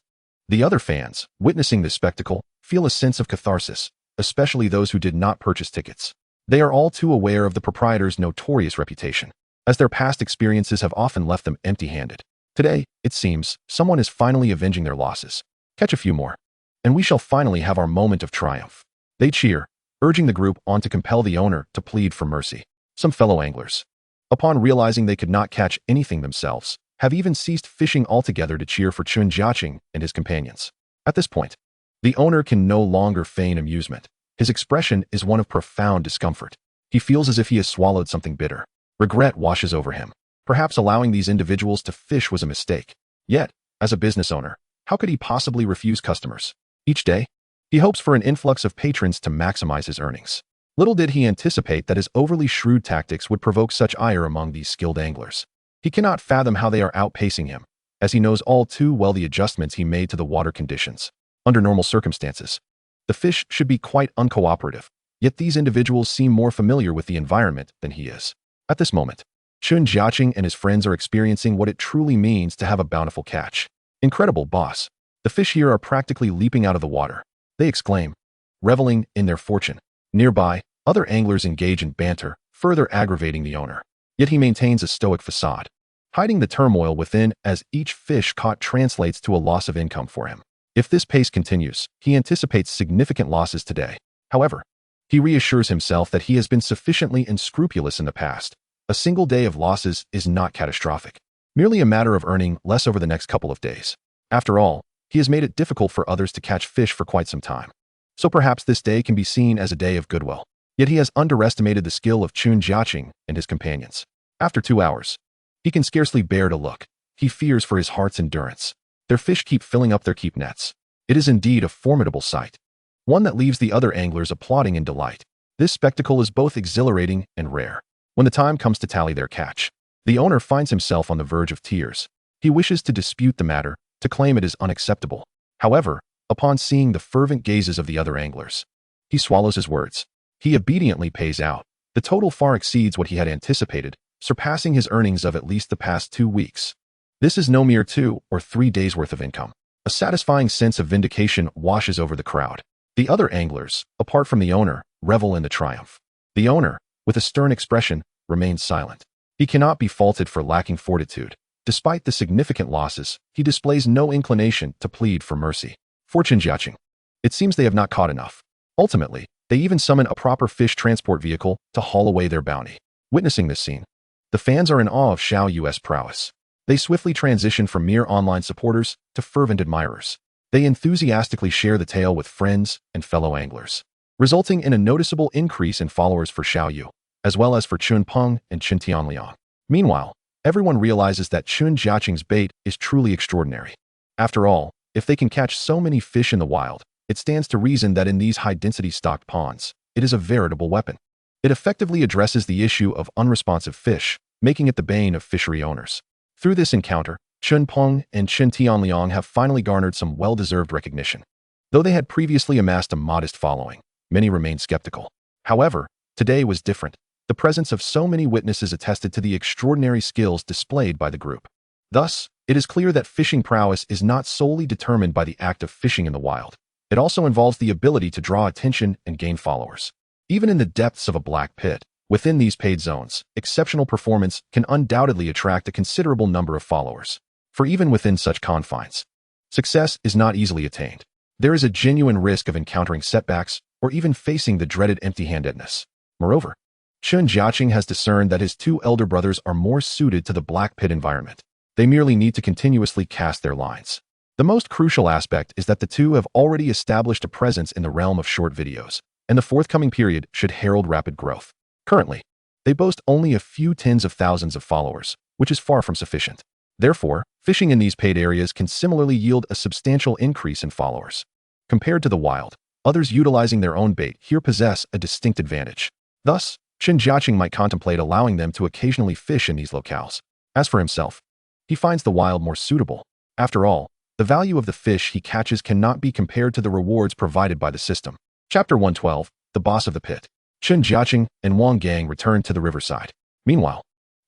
The other fans, witnessing this spectacle, feel a sense of catharsis, especially those who did not purchase tickets. They are all too aware of the proprietor's notorious reputation, as their past experiences have often left them empty-handed. Today, it seems, someone is finally avenging their losses. Catch a few more, and we shall finally have our moment of triumph. They cheer, urging the group on to compel the owner to plead for mercy. Some fellow anglers, upon realizing they could not catch anything themselves, have even ceased fishing altogether to cheer for Chen Jiacheng and his companions. At this point, the owner can no longer feign amusement. His expression is one of profound discomfort. He feels as if he has swallowed something bitter. Regret washes over him. Perhaps allowing these individuals to fish was a mistake. Yet, as a business owner, how could he possibly refuse customers? Each day, he hopes for an influx of patrons to maximize his earnings. Little did he anticipate that his overly shrewd tactics would provoke such ire among these skilled anglers. He cannot fathom how they are outpacing him, as he knows all too well the adjustments he made to the water conditions. Under normal circumstances, the fish should be quite uncooperative, yet these individuals seem more familiar with the environment than he is. At this moment, Chen Jiacheng and his friends are experiencing what it truly means to have a bountiful catch. Incredible, boss. The fish here are practically leaping out of the water, they exclaim, reveling in their fortune. Nearby, other anglers engage in banter, further aggravating the owner. Yet he maintains a stoic facade, hiding the turmoil within as each fish caught translates to a loss of income for him. If this pace continues, he anticipates significant losses today. However, he reassures himself that he has been sufficiently unscrupulous in the past. A single day of losses is not catastrophic, merely a matter of earning less over the next couple of days. After all, he has made it difficult for others to catch fish for quite some time. so perhaps this day can be seen as a day of goodwill. Yet he has underestimated the skill of Chen Jiacheng and his companions. After 2 hours, he can scarcely bear to look. He fears for his heart's endurance. Their fish keep filling up their keep nets. It is indeed a formidable sight, one that leaves the other anglers applauding in delight. This spectacle is both exhilarating and rare. When the time comes to tally their catch, the owner finds himself on the verge of tears. He wishes to dispute the matter, to claim it is unacceptable. However, upon seeing the fervent gazes of the other anglers, he swallows his words. He obediently pays out. The total far exceeds what he had anticipated, surpassing his earnings of at least the past 2 weeks. This is no mere 2 or 3 days' worth of income. A satisfying sense of vindication washes over the crowd. The other anglers, apart from the owner, revel in the triumph. The owner, with a stern expression, remains silent. He cannot be faulted for lacking fortitude. Despite the significant losses, he displays no inclination to plead for mercy. For Chen Jiacheng, it seems they have not caught enough. Ultimately, they even summon a proper fish transport vehicle to haul away their bounty. Witnessing this scene, the fans are in awe of Xiao Yu's prowess. They swiftly transition from mere online supporters to fervent admirers. They enthusiastically share the tale with friends and fellow anglers, resulting in a noticeable increase in followers for Xiao Yu, as well as for Chun Peng and Chen Tianliang. Meanwhile, everyone realizes that Chen Jiacheng's bait is truly extraordinary. After all, if they can catch so many fish in the wild, it stands to reason that in these high-density stocked ponds, it is a veritable weapon. It effectively addresses the issue of unresponsive fish, making it the bane of fishery owners. Through this encounter, Chun Peng and Chen Tianliang have finally garnered some well-deserved recognition. Though they had previously amassed a modest following, many remained skeptical. However, today was different. The presence of so many witnesses attested to the extraordinary skills displayed by the group. Thus, it is clear that fishing prowess is not solely determined by the act of fishing in the wild. It also involves the ability to draw attention and gain followers. Even in the depths of a black pit, within these paid zones, exceptional performance can undoubtedly attract a considerable number of followers. For even within such confines, success is not easily attained. There is a genuine risk of encountering setbacks or even facing the dreaded empty-handedness. Moreover, Chen Jiacheng has discerned that his 2 elder brothers are more suited to the black pit environment. They merely need to continuously cast their lines. The most crucial aspect is that the 2 have already established a presence in the realm of short videos, and the forthcoming period should herald rapid growth. Currently, they boast only a few tens of thousands of followers, which is far from sufficient. Therefore, fishing in these paid areas can similarly yield a substantial increase in followers. Compared to the wild, others utilizing their own bait here possess a distinct advantage. Thus, Chen Jiacheng might contemplate allowing them to occasionally fish in these locales. As for himself, he finds the wild more suitable. After all, the value of the fish he catches cannot be compared to the rewards provided by the system. Chapter 112, The Boss of the Pit. Chen Jiacheng and Wang Gang return to the riverside. Meanwhile,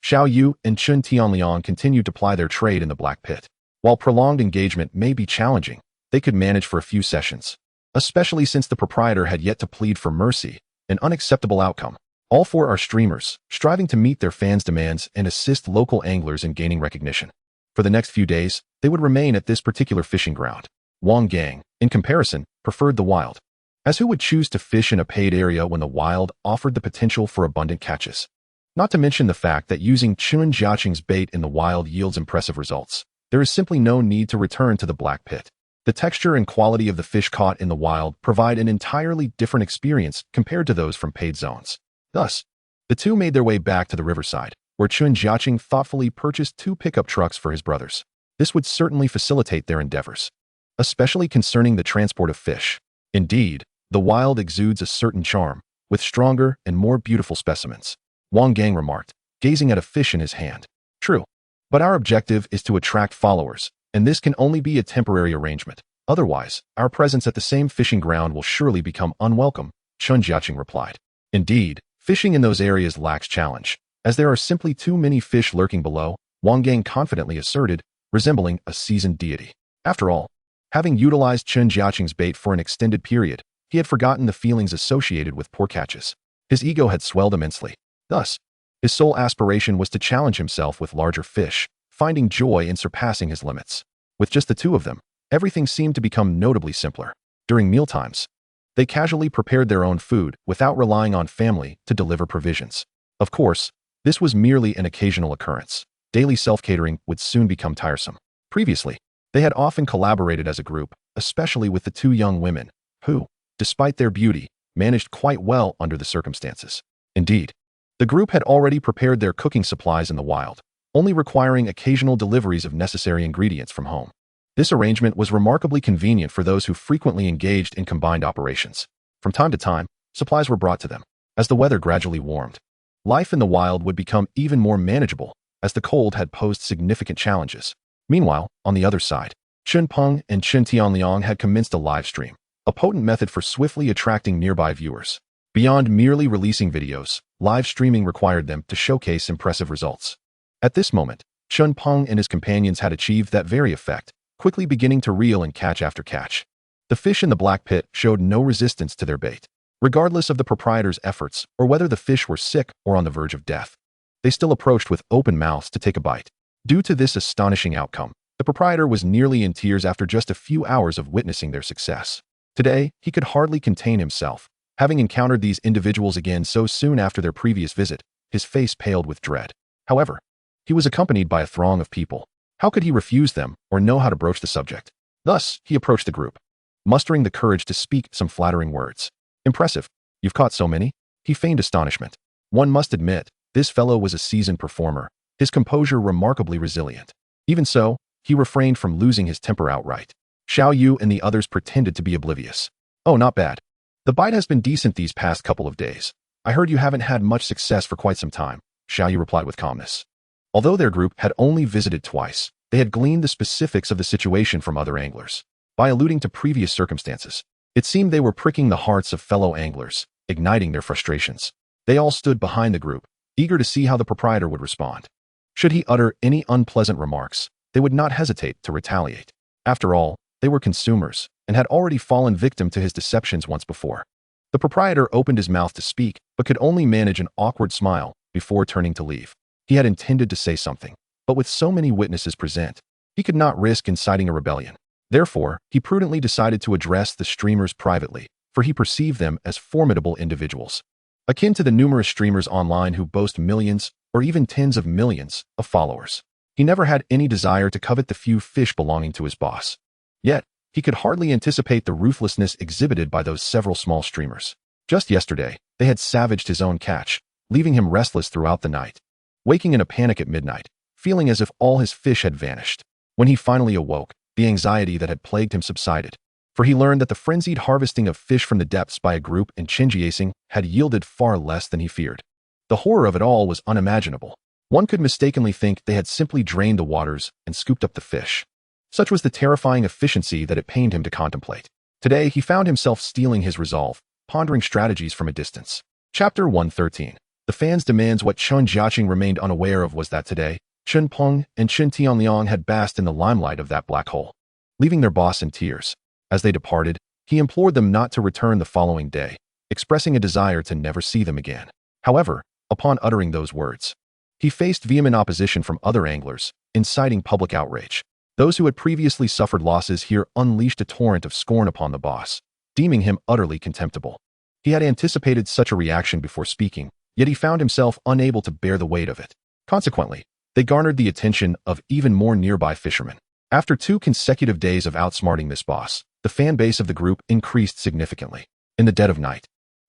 Xiao Yu and Chen Tianliang continue to ply their trade in the black pit. While prolonged engagement may be challenging, they could manage for a few sessions, especially since the proprietor had yet to plead for mercy, an unacceptable outcome. All 4 are streamers, striving to meet their fans' demands and assist local anglers in gaining recognition. For the next few days, they would remain at this particular fishing ground. Wang Gang, in comparison, preferred the wild, as who would choose to fish in a paid area when the wild offered the potential for abundant catches? Not to mention the fact that using Chen Jiacheng's bait in the wild yields impressive results. There is simply no need to return to the black pit. The texture and quality of the fish caught in the wild provide an entirely different experience compared to those from paid zones. Thus, the 2 made their way back to the riverside, where Chen Jiacheng thoughtfully purchased 2 pickup trucks for his brothers. This would certainly facilitate their endeavors, especially concerning the transport of fish. Indeed, the wild exudes a certain charm, with stronger and more beautiful specimens. Wang Gang remarked, gazing at a fish in his hand. True, but our objective is to attract followers, and this can only be a temporary arrangement. Otherwise, our presence at the same fishing ground will surely become unwelcome, Chen Jiacheng replied. Indeed, fishing in those areas lacks challenge, as there are simply too many fish lurking below, Wang Gang confidently asserted, resembling a seasoned deity. After all, having utilized Chen Jiacheng's bait for an extended period, he had forgotten the feelings associated with poor catches. His ego had swelled immensely. Thus, his sole aspiration was to challenge himself with larger fish, finding joy in surpassing his limits. With just the 2 of them, everything seemed to become notably simpler. During mealtimes, they casually prepared their own food without relying on family to deliver provisions. Of course, this was merely an occasional occurrence. Daily self-catering would soon become tiresome. Previously, they had often collaborated as a group, especially with the 2 young women, who, despite their beauty, managed quite well under the circumstances. Indeed, the group had already prepared their cooking supplies in the wild, only requiring occasional deliveries of necessary ingredients from home. This arrangement was remarkably convenient for those who frequently engaged in combined operations. From time to time, supplies were brought to them. As the weather gradually warmed, life in the wild would become even more manageable, as the cold had posed significant challenges. Meanwhile, on the other side, Chen Peng and Chen Tianliang had commenced a live stream, a potent method for swiftly attracting nearby viewers. Beyond merely releasing videos, live streaming required them to showcase impressive results. At this moment, Chen Peng and his companions had achieved that very effect, quickly beginning to reel in catch after catch. The fish in the black pit showed no resistance to their bait. Regardless of the proprietor's efforts or whether the fish were sick or on the verge of death, they still approached with open mouths to take a bite. Due to this astonishing outcome, the proprietor was nearly in tears after just a few hours of witnessing their success. Today, he could hardly contain himself. Having encountered these individuals again so soon after their previous visit, his face paled with dread. However, he was accompanied by a throng of people. How could he refuse them or know how to broach the subject? Thus, he approached the group, mustering the courage to speak some flattering words. Impressive. You've caught so many? He feigned astonishment. One must admit, this fellow was a seasoned performer, his composure remarkably resilient. Even so, he refrained from losing his temper outright. Xiao Yu and the others pretended to be oblivious. Oh, not bad. The bite has been decent these past couple of days. I heard you haven't had much success for quite some time, Xiao Yu replied with calmness. Although their group had only visited twice, they had gleaned the specifics of the situation from other anglers. By alluding to previous circumstances, it seemed they were pricking the hearts of fellow anglers, igniting their frustrations. They all stood behind the group, eager to see how the proprietor would respond. Should he utter any unpleasant remarks, they would not hesitate to retaliate. After all, they were consumers and had already fallen victim to his deceptions once before. The proprietor opened his mouth to speak, but could only manage an awkward smile before turning to leave. He had intended to say something, but with so many witnesses present, he could not risk inciting a rebellion. Therefore, he prudently decided to address the streamers privately, for he perceived them as formidable individuals, akin to the numerous streamers online who boast millions or even tens of millions of followers. He never had any desire to covet the few fish belonging to his boss. Yet, he could hardly anticipate the ruthlessness exhibited by those several small streamers. Just yesterday, they had savaged his own catch, leaving him restless throughout the night, waking in a panic at midnight, feeling as if all his fish had vanished. When he finally awoke, the anxiety that had plagued him subsided, for he learned that the frenzied harvesting of fish from the depths by a group in Chen Jiacheng had yielded far less than he feared. The horror of it all was unimaginable. One could mistakenly think they had simply drained the waters and scooped up the fish. Such was the terrifying efficiency that it pained him to contemplate. Today, he found himself steeling his resolve, pondering strategies from a distance. Chapter 113. The fans' demands. What Chen Jiacheng remained unaware of was that today, Chen Peng and Chen Tianliang had basked in the limelight of that black hole, leaving their boss in tears. As they departed, he implored them not to return the following day, expressing a desire to never see them again. However, upon uttering those words, he faced vehement opposition from other anglers, inciting public outrage. Those who had previously suffered losses here unleashed a torrent of scorn upon the boss, deeming him utterly contemptible. He had anticipated such a reaction before speaking, yet he found himself unable to bear the weight of it. Consequently, they garnered the attention of even more nearby fishermen. After 2 consecutive days of outsmarting this boss, the fan base of the group increased significantly. In the dead of night,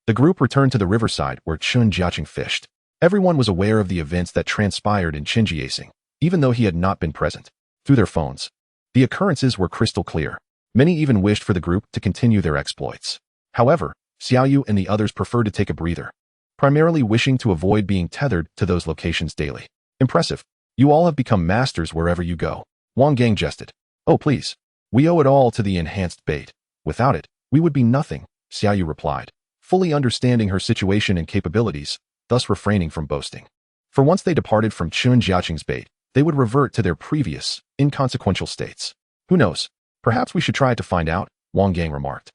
the group returned to the riverside where Chen Jiacheng fished. Everyone was aware of the events that transpired in Chen Jiacheng, even though he had not been present. Through their phones, the occurrences were crystal clear. Many even wished for the group to continue their exploits. However, Xiao Yu and the others preferred to take a breather, primarily wishing to avoid being tethered to those locations daily. Impressive. You all have become masters wherever you go. Wang Gang jested. Oh please. We owe it all to the enhanced bait. Without it, we would be nothing, Xiao Yu replied, fully understanding her situation and capabilities, thus refraining from boasting. For once they departed from Chen Jiacheng's bait, they would revert to their previous, inconsequential states. Who knows? Perhaps we should try to find out, Wang Gang remarked.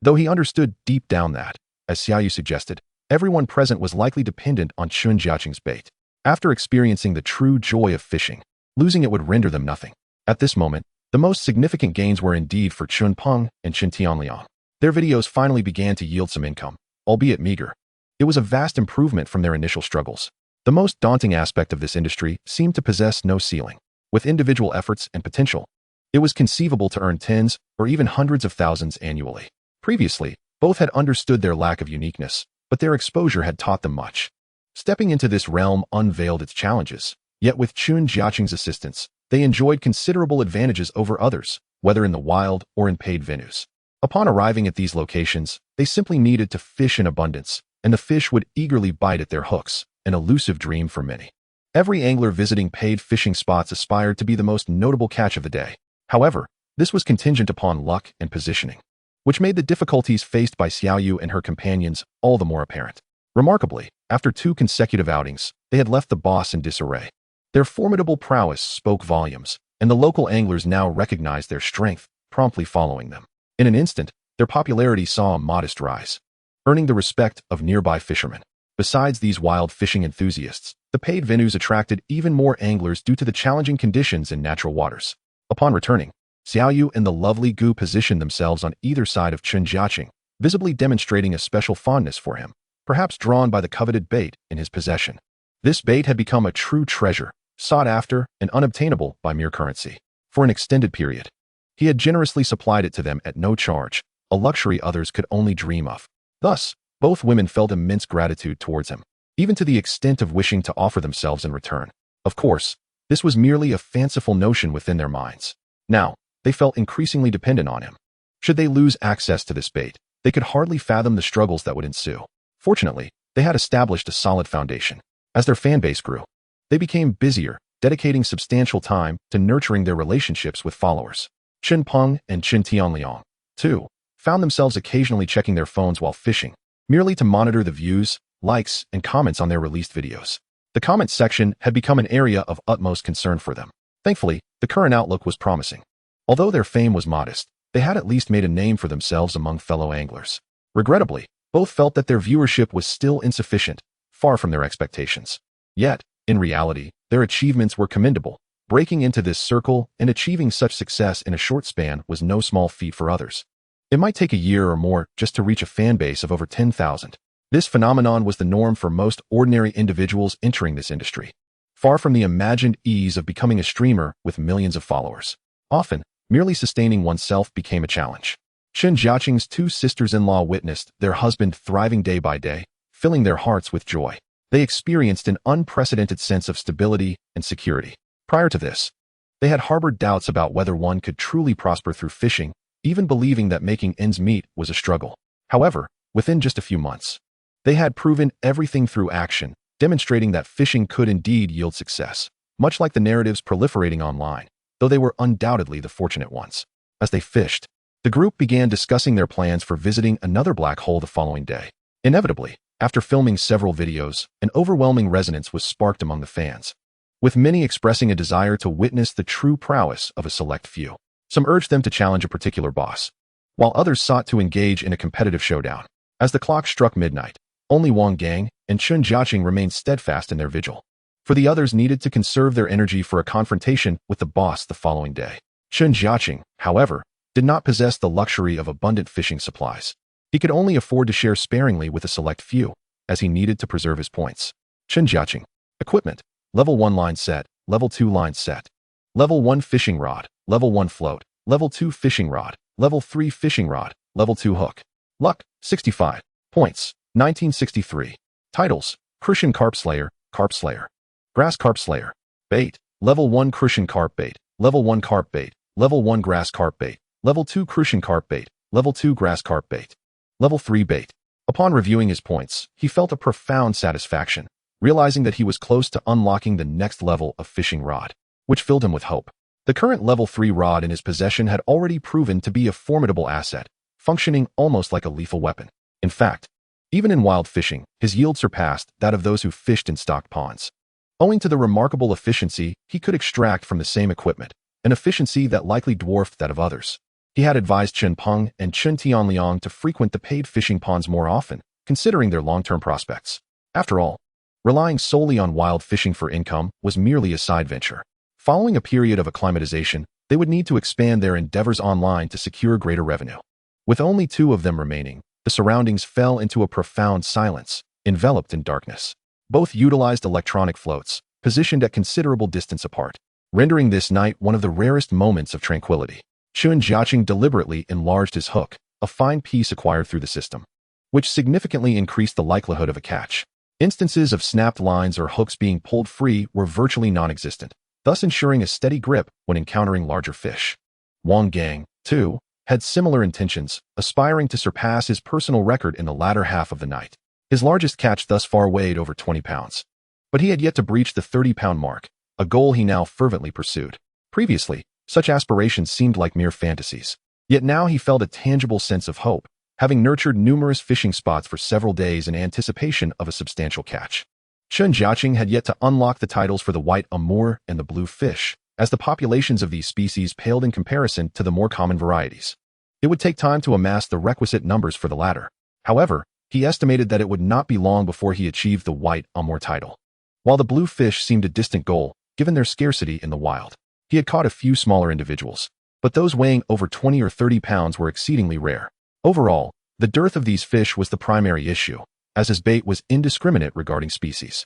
Though he understood deep down that, as Xiao Yu suggested, everyone present was likely dependent on Chen Jiacheng's bait. After experiencing the true joy of fishing, losing it would render them nothing. At this moment, the most significant gains were indeed for Chen Peng and Chen Tianliang. Their videos finally began to yield some income, albeit meager. It was a vast improvement from their initial struggles. The most daunting aspect of this industry seemed to possess no ceiling. With individual efforts and potential, it was conceivable to earn tens or even hundreds of thousands annually. Previously, Both had understood their lack of uniqueness, but their exposure had taught them much. Stepping into this realm unveiled its challenges, yet with Chen Jiacheng's assistance, they enjoyed considerable advantages over others, whether in the wild or in paid venues. Upon arriving at these locations, they simply needed to fish in abundance, and the fish would eagerly bite at their hooks, an elusive dream for many. Every angler visiting paid fishing spots aspired to be the most notable catch of the day. However, this was contingent upon luck and positioning, which made the difficulties faced by Xiaoyu and her companions all the more apparent. Remarkably, after 2 consecutive outings, they had left the boss in disarray. Their formidable prowess spoke volumes, and the local anglers now recognized their strength, promptly following them. In an instant, their popularity saw a modest rise, earning the respect of nearby fishermen. Besides these wild fishing enthusiasts, the paid venues attracted even more anglers due to the challenging conditions in natural waters. Upon returning, Xiaoyu and the lovely Gu positioned themselves on either side of Chen Jiacheng, visibly demonstrating a special fondness for him, perhaps drawn by the coveted bait in his possession. This bait had become a true treasure, sought after and unobtainable by mere currency. For an extended period, he had generously supplied it to them at no charge, a luxury others could only dream of. Thus, both women felt immense gratitude towards him, even to the extent of wishing to offer themselves in return. Of course, this was merely a fanciful notion within their minds. Now, they felt increasingly dependent on him. Should they lose access to this bait, they could hardly fathom the struggles that would ensue. Fortunately, they had established a solid foundation. As their fan base grew, they became busier, dedicating substantial time to nurturing their relationships with followers. Chen Peng and Chen Tianliang, too, found themselves occasionally checking their phones while fishing, merely to monitor the views, likes, and comments on their released videos. The comments section had become an area of utmost concern for them. Thankfully, the current outlook was promising. Although their fame was modest, they had at least made a name for themselves among fellow anglers. Regrettably, both felt that their viewership was still insufficient, far from their expectations. Yet, in reality, their achievements were commendable. Breaking into this circle and achieving such success in a short span was no small feat for others. It might take a year or more just to reach a fan base of over 10,000. This phenomenon was the norm for most ordinary individuals entering this industry, far from the imagined ease of becoming a streamer with millions of followers. Often, merely sustaining oneself became a challenge. Chen Jiacheng's 2 sisters-in-law witnessed their husband thriving day by day, filling their hearts with joy. They experienced an unprecedented sense of stability and security. Prior to this, they had harbored doubts about whether one could truly prosper through fishing, even believing that making ends meet was a struggle. However, within just a few months, they had proven everything through action, demonstrating that fishing could indeed yield success, much like the narratives proliferating online, though they were undoubtedly the fortunate ones. As they fished, the group began discussing their plans for visiting another black hole the following day. Inevitably, after filming several videos, an overwhelming resonance was sparked among the fans, with many expressing a desire to witness the true prowess of a select few. Some urged them to challenge a particular boss, while others sought to engage in a competitive showdown. As the clock struck midnight, only Wang Gang and Chen Jiacheng remained steadfast in their vigil, for the others needed to conserve their energy for a confrontation with the boss the following day. Chen Jiacheng, however, did not possess the luxury of abundant fishing supplies. He could only afford to share sparingly with a select few, as he needed to preserve his points. Chen Jiacheng. Equipment. Level 1 line set, Level 2 line set. Level 1 fishing rod, Level 1 float, Level 2 fishing rod, Level 3 fishing rod, Level 2 hook. Luck, 65. Points, 1963. Titles, Crucian Carp Slayer, Carp Slayer. Grass Carp Slayer. Bait, Level 1 Crucian Carp Bait, Level 1 Carp Bait, Level 1 Grass Carp Bait, Level 2 Crucian Carp Bait, Level 2 Grass Carp Bait. Level 3 Bait. Upon reviewing his points, he felt a profound satisfaction, realizing that he was close to unlocking the next level of fishing rod, which filled him with hope. The current Level 3 rod in his possession had already proven to be a formidable asset, functioning almost like a lethal weapon. In fact, even in wild fishing, his yield surpassed that of those who fished in stocked ponds. Owing to the remarkable efficiency he could extract from the same equipment, an efficiency that likely dwarfed that of others. He had advised Chen Peng and Chen Tianliang to frequent the paid fishing ponds more often, considering their long-term prospects. After all, relying solely on wild fishing for income was merely a side venture. Following a period of acclimatization, they would need to expand their endeavors online to secure greater revenue. With only 2 of them remaining, the surroundings fell into a profound silence, enveloped in darkness. Both utilized electronic floats, positioned at considerable distance apart, rendering this night one of the rarest moments of tranquility. Chen Jiacheng deliberately enlarged his hook, a fine piece acquired through the system, which significantly increased the likelihood of a catch. Instances of snapped lines or hooks being pulled free were virtually non-existent, thus ensuring a steady grip when encountering larger fish. Wang Gang, too, had similar intentions, aspiring to surpass his personal record in the latter half of the night. His largest catch thus far weighed over 20 pounds. But he had yet to breach the 30-pound mark, a goal he now fervently pursued. Previously, such aspirations seemed like mere fantasies. Yet now he felt a tangible sense of hope, having nurtured numerous fishing spots for several days in anticipation of a substantial catch. Chen Jiacheng had yet to unlock the titles for the white amour and the blue fish, as the populations of these species paled in comparison to the more common varieties. It would take time to amass the requisite numbers for the latter. However, he estimated that it would not be long before he achieved the white amour title. While the blue fish seemed a distant goal, given their scarcity in the wild, he had caught a few smaller individuals, but those weighing over 20 or 30 pounds were exceedingly rare. Overall, the dearth of these fish was the primary issue, as his bait was indiscriminate regarding species.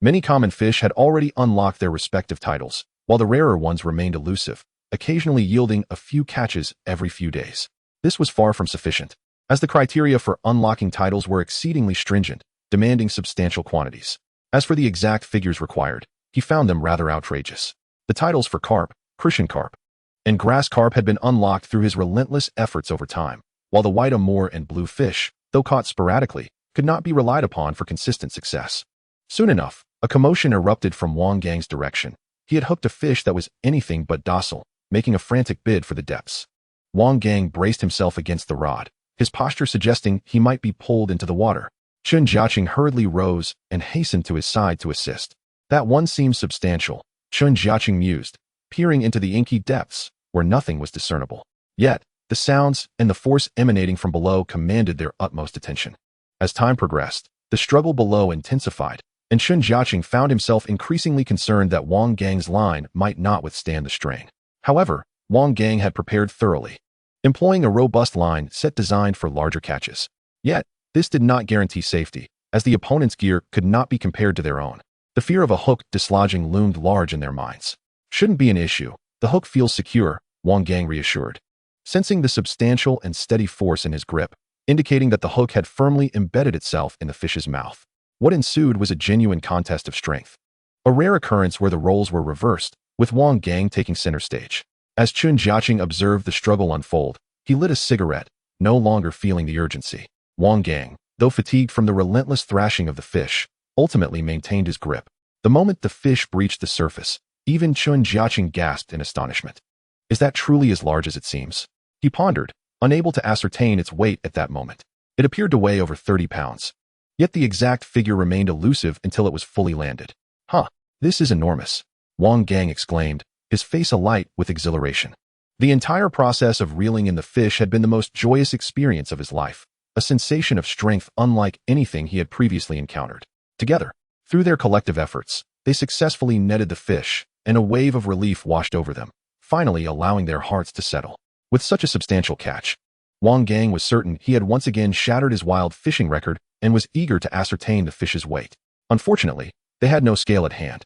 Many common fish had already unlocked their respective titles, while the rarer ones remained elusive, occasionally yielding a few catches every few days. This was far from sufficient, as the criteria for unlocking titles were exceedingly stringent, demanding substantial quantities. As for the exact figures required, he found them rather outrageous. The titles for carp, crucian carp, and grass carp had been unlocked through his relentless efforts over time, while the white amour and blue fish, though caught sporadically, could not be relied upon for consistent success. Soon enough, a commotion erupted from Wang Gang's direction. He had hooked a fish that was anything but docile, making a frantic bid for the depths. Wang Gang braced himself against the rod, his posture suggesting he might be pulled into the water. Chen Jiacheng hurriedly rose and hastened to his side to assist. That one seemed substantial, Chen Jiacheng mused, peering into the inky depths, where nothing was discernible. Yet, the sounds and the force emanating from below commanded their utmost attention. As time progressed, the struggle below intensified, and Chen Jiacheng found himself increasingly concerned that Wang Gang's line might not withstand the strain. However, Wang Gang had prepared thoroughly, employing a robust line set designed for larger catches. Yet, this did not guarantee safety, as the opponent's gear could not be compared to their own. The fear of a hook dislodging loomed large in their minds. Shouldn't be an issue. The hook feels secure, Wang Gang reassured, sensing the substantial and steady force in his grip, indicating that the hook had firmly embedded itself in the fish's mouth. What ensued was a genuine contest of strength, a rare occurrence where the roles were reversed, with Wang Gang taking center stage. As Chen Jiacheng observed the struggle unfold, he lit a cigarette, no longer feeling the urgency. Wang Gang, though fatigued from the relentless thrashing of the fish, ultimately maintained his grip. The moment the fish breached the surface, even Chen Jiacheng gasped in astonishment. Is that truly as large as it seems? He pondered, unable to ascertain its weight at that moment. It appeared to weigh over 30 pounds. Yet the exact figure remained elusive until it was fully landed. Huh, this is enormous, Wang Gang exclaimed, his face alight with exhilaration. The entire process of reeling in the fish had been the most joyous experience of his life, a sensation of strength unlike anything he had previously encountered. Together, through their collective efforts, they successfully netted the fish, and a wave of relief washed over them, finally allowing their hearts to settle. With such a substantial catch, Wang Gang was certain he had once again shattered his wild fishing record and was eager to ascertain the fish's weight. Unfortunately, they had no scale at hand,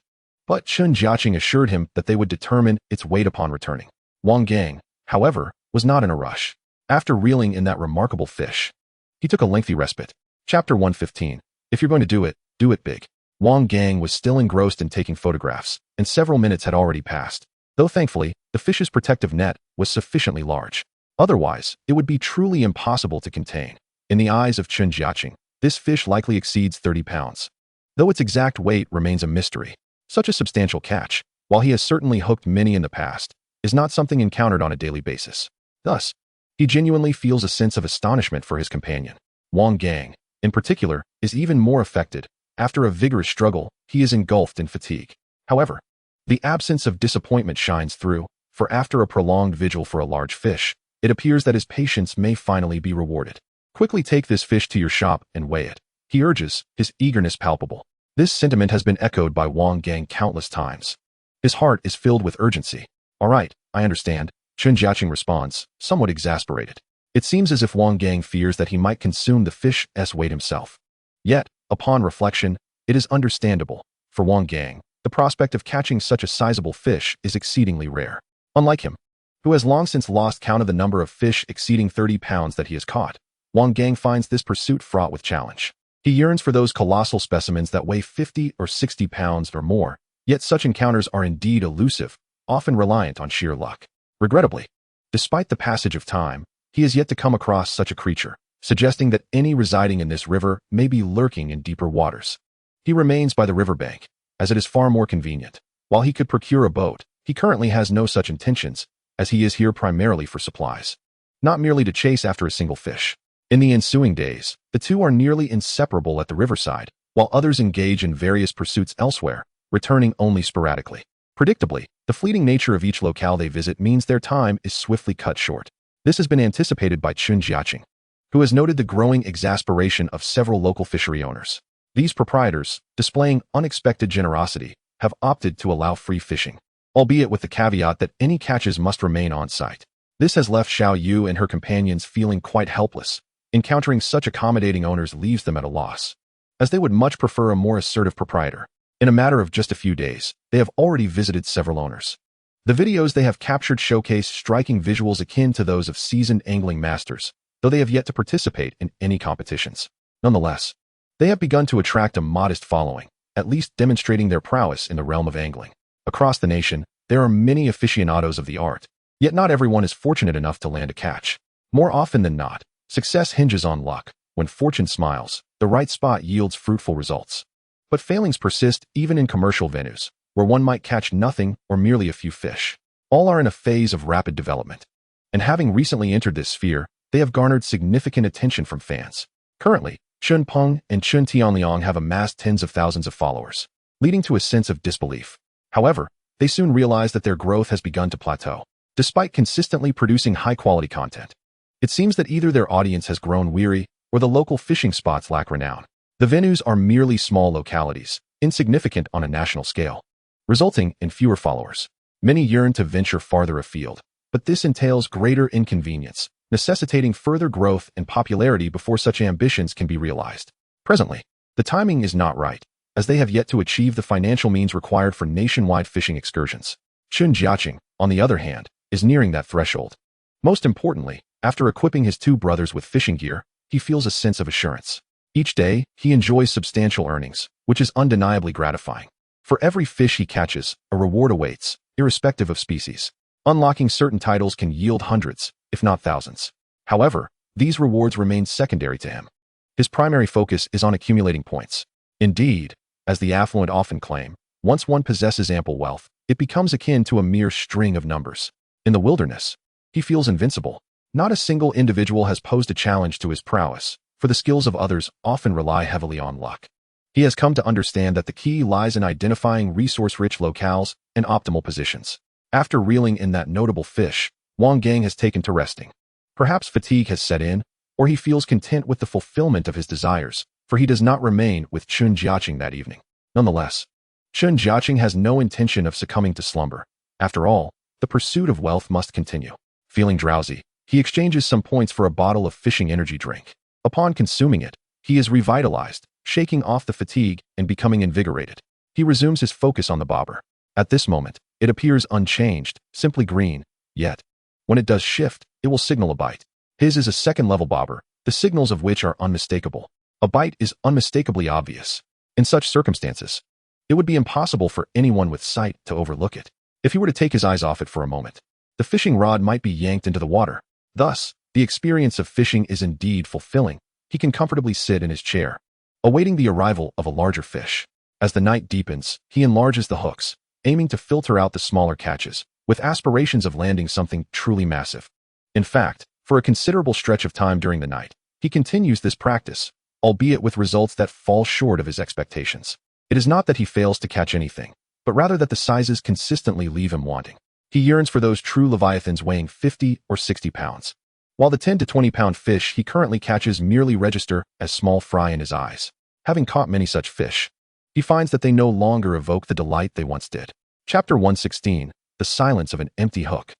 but Chen Jiacheng assured him that they would determine its weight upon returning. Wang Gang, however, was not in a rush. After reeling in that remarkable fish, he took a lengthy respite. Chapter 115. If you're going to do it big. Wang Gang was still engrossed in taking photographs, and several minutes had already passed. Though thankfully, the fish's protective net was sufficiently large. Otherwise, it would be truly impossible to contain. In the eyes of Chen Jiacheng, this fish likely exceeds 30 pounds. Though its exact weight remains a mystery, such a substantial catch, while he has certainly hooked many in the past, is not something encountered on a daily basis. Thus, he genuinely feels a sense of astonishment for his companion. Wang Gang, in particular, is even more affected. After a vigorous struggle, he is engulfed in fatigue. However, the absence of disappointment shines through, for after a prolonged vigil for a large fish, it appears that his patience may finally be rewarded. Quickly take this fish to your shop and weigh it, he urges, his eagerness palpable. This sentiment has been echoed by Wang Gang countless times. His heart is filled with urgency. All right, I understand, Chen Jiacheng responds, somewhat exasperated. It seems as if Wang Gang fears that he might consume the fish's weight himself. Yet, upon reflection, it is understandable. For Wang Gang, the prospect of catching such a sizable fish is exceedingly rare. Unlike him, who has long since lost count of the number of fish exceeding 30 pounds that he has caught. Wang Gang finds this pursuit fraught with challenge. He yearns for those colossal specimens that weigh 50 or 60 pounds or more, yet such encounters are indeed elusive, often reliant on sheer luck. Regrettably, despite the passage of time, he has yet to come across such a creature, suggesting that any residing in this river may be lurking in deeper waters. He remains by the riverbank, as it is far more convenient. While he could procure a boat, he currently has no such intentions, as he is here primarily for supplies, not merely to chase after a single fish. In the ensuing days, the two are nearly inseparable at the riverside, while others engage in various pursuits elsewhere, returning only sporadically. Predictably, the fleeting nature of each locale they visit means their time is swiftly cut short. This has been anticipated by Chen Jiacheng, who has noted the growing exasperation of several local fishery owners. These proprietors, displaying unexpected generosity, have opted to allow free fishing, albeit with the caveat that any catches must remain on site. This has left Xiao Yu and her companions feeling quite helpless. Encountering such accommodating owners leaves them at a loss, as they would much prefer a more assertive proprietor. In a matter of just a few days, they have already visited several owners. The videos they have captured showcase striking visuals akin to those of seasoned angling masters, though they have yet to participate in any competitions. Nonetheless, they have begun to attract a modest following, at least demonstrating their prowess in the realm of angling. Across the nation, there are many aficionados of the art, yet not everyone is fortunate enough to land a catch. More often than not, success hinges on luck. When fortune smiles, the right spot yields fruitful results. But failings persist even in commercial venues, where one might catch nothing or merely a few fish. All are in a phase of rapid development. And having recently entered this sphere, they have garnered significant attention from fans. Currently, Chen Peng and Chen Tianliang have amassed tens of thousands of followers, leading to a sense of disbelief. However, they soon realize that their growth has begun to plateau. Despite consistently producing high-quality content, it seems that either their audience has grown weary or the local fishing spots lack renown. The venues are merely small localities, insignificant on a national scale, resulting in fewer followers. Many yearn to venture farther afield, but this entails greater inconvenience, necessitating further growth and popularity before such ambitions can be realized. Presently, the timing is not right, as they have yet to achieve the financial means required for nationwide fishing excursions. Chen Jiacheng, on the other hand, is nearing that threshold. Most importantly, after equipping his two brothers with fishing gear, he feels a sense of assurance. Each day, he enjoys substantial earnings, which is undeniably gratifying. For every fish he catches, a reward awaits, irrespective of species. Unlocking certain titles can yield hundreds, if not thousands. However, these rewards remain secondary to him. His primary focus is on accumulating points. Indeed, as the affluent often claim, once one possesses ample wealth, it becomes akin to a mere string of numbers. In the wilderness, he feels invincible. Not a single individual has posed a challenge to his prowess, for the skills of others often rely heavily on luck. He has come to understand that the key lies in identifying resource-rich locales and optimal positions. After reeling in that notable fish, Wang Gang has taken to resting. Perhaps fatigue has set in, or he feels content with the fulfillment of his desires, for he does not remain with Chen Jiacheng that evening. Nonetheless, Chen Jiacheng has no intention of succumbing to slumber. After all, the pursuit of wealth must continue. Feeling drowsy, he exchanges some points for a bottle of fishing energy drink. Upon consuming it, he is revitalized, shaking off the fatigue and becoming invigorated. He resumes his focus on the bobber. At this moment, it appears unchanged, simply green, yet, when it does shift, it will signal a bite. His is a second-level bobber, the signals of which are unmistakable. A bite is unmistakably obvious. In such circumstances, it would be impossible for anyone with sight to overlook it. If he were to take his eyes off it for a moment, the fishing rod might be yanked into the water. Thus, the experience of fishing is indeed fulfilling. He can comfortably sit in his chair, awaiting the arrival of a larger fish. As the night deepens, he enlarges the hooks, aiming to filter out the smaller catches, with aspirations of landing something truly massive. In fact, for a considerable stretch of time during the night, he continues this practice, albeit with results that fall short of his expectations. It is not that he fails to catch anything, but rather that the sizes consistently leave him wanting. He yearns for those true leviathans weighing 50 or 60 pounds. While the 10 to 20 pound fish he currently catches merely register as small fry in his eyes. Having caught many such fish, he finds that they no longer evoke the delight they once did. Chapter 116, The Silence of an Empty Hook.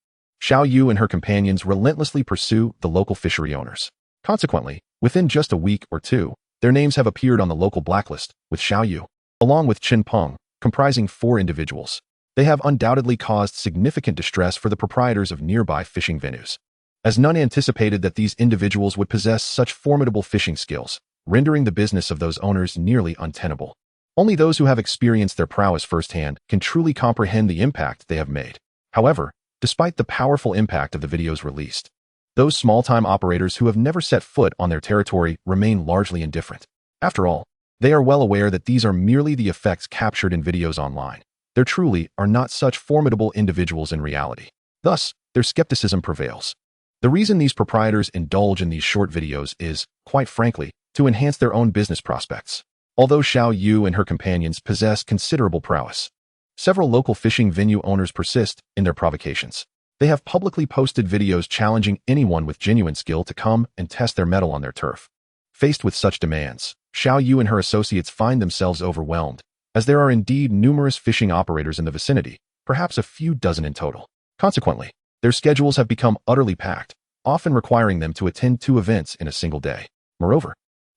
Xiao Yu and her companions relentlessly pursue the local fishery owners. Consequently, within just a week or two, their names have appeared on the local blacklist, with Xiao Yu, along with Chen Peng, comprising 4 individuals. They have undoubtedly caused significant distress for the proprietors of nearby fishing venues, as none anticipated that these individuals would possess such formidable fishing skills, rendering the business of those owners nearly untenable. Only those who have experienced their prowess firsthand can truly comprehend the impact they have made. However, despite the powerful impact of the videos released, those small-time operators who have never set foot on their territory remain largely indifferent. After all, they are well aware that these are merely the effects captured in videos online. There truly are not such formidable individuals in reality. Thus, their skepticism prevails. The reason these proprietors indulge in these short videos is, quite frankly, to enhance their own business prospects. Although Xiao Yu and her companions possess considerable prowess, several local fishing venue owners persist in their provocations. They have publicly posted videos challenging anyone with genuine skill to come and test their mettle on their turf. Faced with such demands, Xiao Yu and her associates find themselves overwhelmed, as there are indeed numerous fishing operators in the vicinity, perhaps a few dozen in total. Consequently, their schedules have become utterly packed, often requiring them to attend 2 events in a single day. Moreover,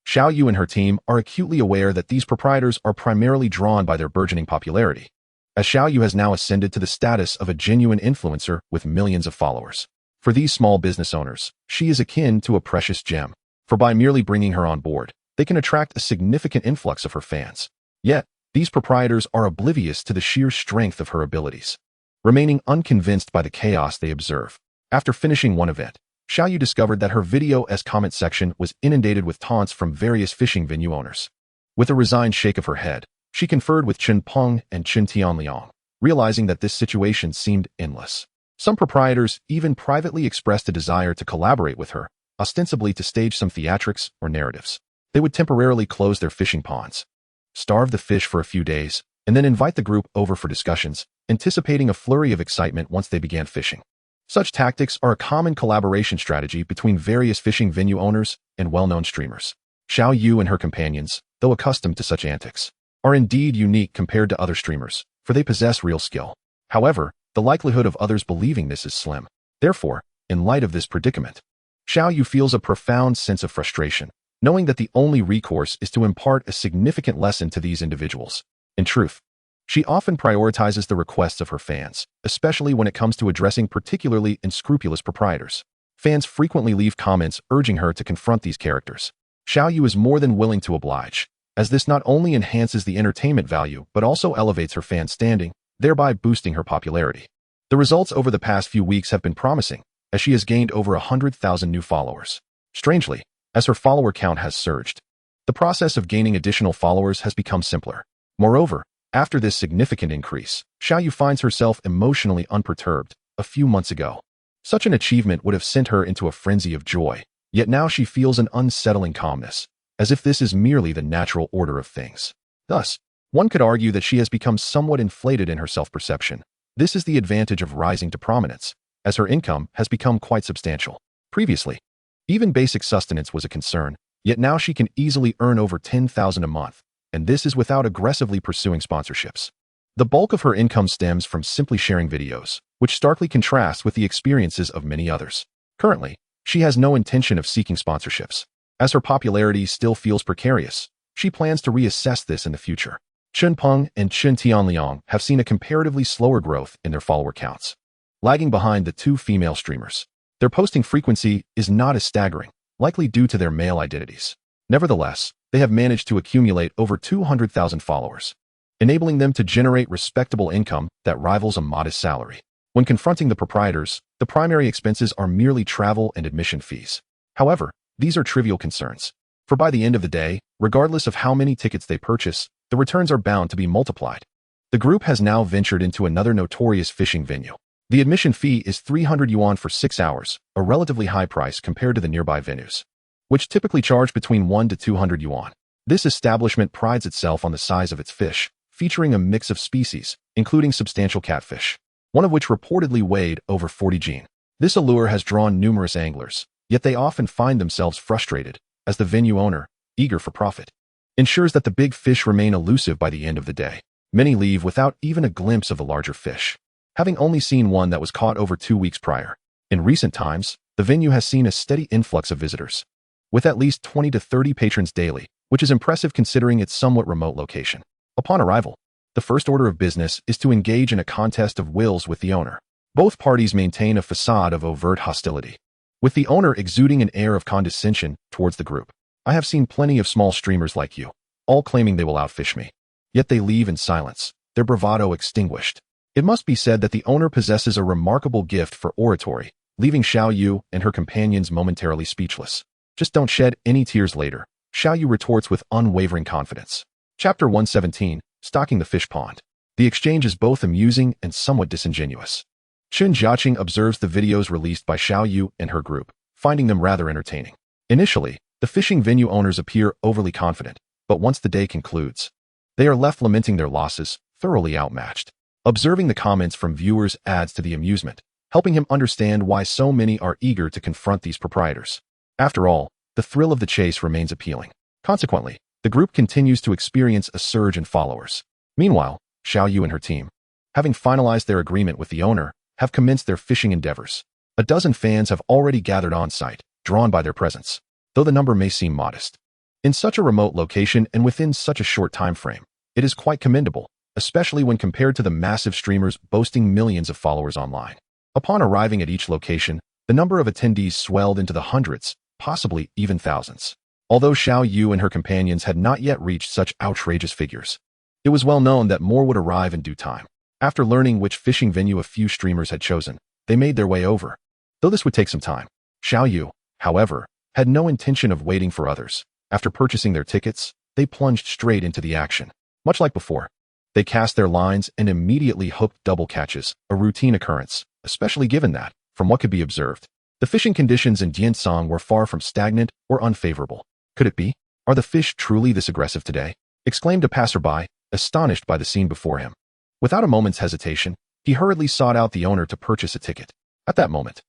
Xiao Yu and her team are acutely aware that these proprietors are primarily drawn by their burgeoning popularity, as Xiao Yu has now ascended to the status of a genuine influencer with millions of followers. For these small business owners, she is akin to a precious gem, for by merely bringing her on board, they can attract a significant influx of her fans. Yet, these proprietors are oblivious to the sheer strength of her abilities, remaining unconvinced by the chaos they observe. After finishing one event, Xiao Yu discovered that her video's comment section was inundated with taunts from various fishing venue owners. With a resigned shake of her head, she conferred with Chen Peng and Chen Tianliang, realizing that this situation seemed endless. Some proprietors even privately expressed a desire to collaborate with her, ostensibly to stage some theatrics or narratives. They would temporarily close their fishing ponds, starve the fish for a few days, and then invite the group over for discussions, anticipating a flurry of excitement once they began fishing. Such tactics are a common collaboration strategy between various fishing venue owners and well-known streamers. Xiao Yu and her companions, though accustomed to such antics, are indeed unique compared to other streamers, for they possess real skill. However, the likelihood of others believing this is slim. Therefore, in light of this predicament, Xiao Yu feels a profound sense of frustration, knowing that the only recourse is to impart a significant lesson to these individuals. In truth, she often prioritizes the requests of her fans, especially when it comes to addressing particularly unscrupulous proprietors. Fans frequently leave comments urging her to confront these characters. Xiao Yu is more than willing to oblige, as this not only enhances the entertainment value but also elevates her fan standing, thereby boosting her popularity. The results over the past few weeks have been promising, as she has gained over 100,000 new followers. Strangely, as her follower count has surged, the process of gaining additional followers has become simpler. Moreover, after this significant increase, Xiao Yu finds herself emotionally unperturbed. A few months ago, such an achievement would have sent her into a frenzy of joy, yet now she feels an unsettling calmness, as if this is merely the natural order of things. Thus, one could argue that she has become somewhat inflated in her self-perception. This is the advantage of rising to prominence, as her income has become quite substantial. Previously, even basic sustenance was a concern, yet now she can easily earn over 10,000 a month, and this is without aggressively pursuing sponsorships. The bulk of her income stems from simply sharing videos, which starkly contrasts with the experiences of many others. Currently, she has no intention of seeking sponsorships. As her popularity still feels precarious, she plans to reassess this in the future. Chen Peng and Chen Tianliang have seen a comparatively slower growth in their follower counts, lagging behind the 2 female streamers. Their posting frequency is not as staggering, likely due to their male identities. Nevertheless, they have managed to accumulate over 200,000 followers, enabling them to generate respectable income that rivals a modest salary. When confronting the proprietors, the primary expenses are merely travel and admission fees. However, these are trivial concerns, for by the end of the day, regardless of how many tickets they purchase, the returns are bound to be multiplied. The group has now ventured into another notorious fishing venue. The admission fee is 300 yuan for 6 hours, a relatively high price compared to the nearby venues, which typically charge between 1 to 200 yuan. This establishment prides itself on the size of its fish, featuring a mix of species, including substantial catfish, one of which reportedly weighed over 40 jin. This allure has drawn numerous anglers, yet they often find themselves frustrated, as the venue owner, eager for profit, ensures that the big fish remain elusive by the end of the day. Many leave without even a glimpse of the larger fish, having only seen one that was caught over 2 weeks prior. In recent times, the venue has seen a steady influx of visitors, with at least 20 to 30 patrons daily, which is impressive considering its somewhat remote location. Upon arrival, The first order of business is to engage in a contest of wills with the owner. Both parties maintain a facade of overt hostility, with the owner exuding an air of condescension towards the group. I have seen plenty of small streamers like you, all claiming they will outfish me. Yet they leave in silence, their bravado extinguished. It must be said that the owner possesses a remarkable gift for oratory, leaving Xiao Yu and her companions momentarily speechless. Just don't shed any tears later, Xiao Yu retorts with unwavering confidence. Chapter 117, Stocking the Fish Pond. The exchange is both amusing and somewhat disingenuous. Chen Jiacheng observes the videos released by Xiao Yu and her group, finding them rather entertaining. Initially, the fishing venue owners appear overly confident, but once the day concludes, they are left lamenting their losses, thoroughly outmatched. Observing the comments from viewers adds to the amusement, helping him understand why so many are eager to confront these proprietors. After all, the thrill of the chase remains appealing. Consequently, the group continues to experience a surge in followers. Meanwhile, Xiao Yu and her team, having finalized their agreement with the owner, have commenced their fishing endeavors. A dozen fans have already gathered on site, drawn by their presence, though the number may seem modest. In such a remote location and within such a short time frame, it is quite commendable, especially when compared to the massive streamers boasting millions of followers online. Upon arriving at each location, the number of attendees swelled into the hundreds, possibly even thousands. Although Xiao Yu and her companions had not yet reached such outrageous figures, it was well known that more would arrive in due time. After learning which fishing venue a few streamers had chosen, they made their way over. Though this would take some time, Xiao Yu, however, had no intention of waiting for others. After purchasing their tickets, they plunged straight into the action. Much like before, they cast their lines and immediately hooked double catches, a routine occurrence, especially given that, from what could be observed, the fishing conditions in Jiansong were far from stagnant or unfavorable. Could it be? Are the fish truly this aggressive today? Exclaimed a passerby, astonished by the scene before him. Without a moment's hesitation, he hurriedly sought out the owner to purchase a ticket. At that moment,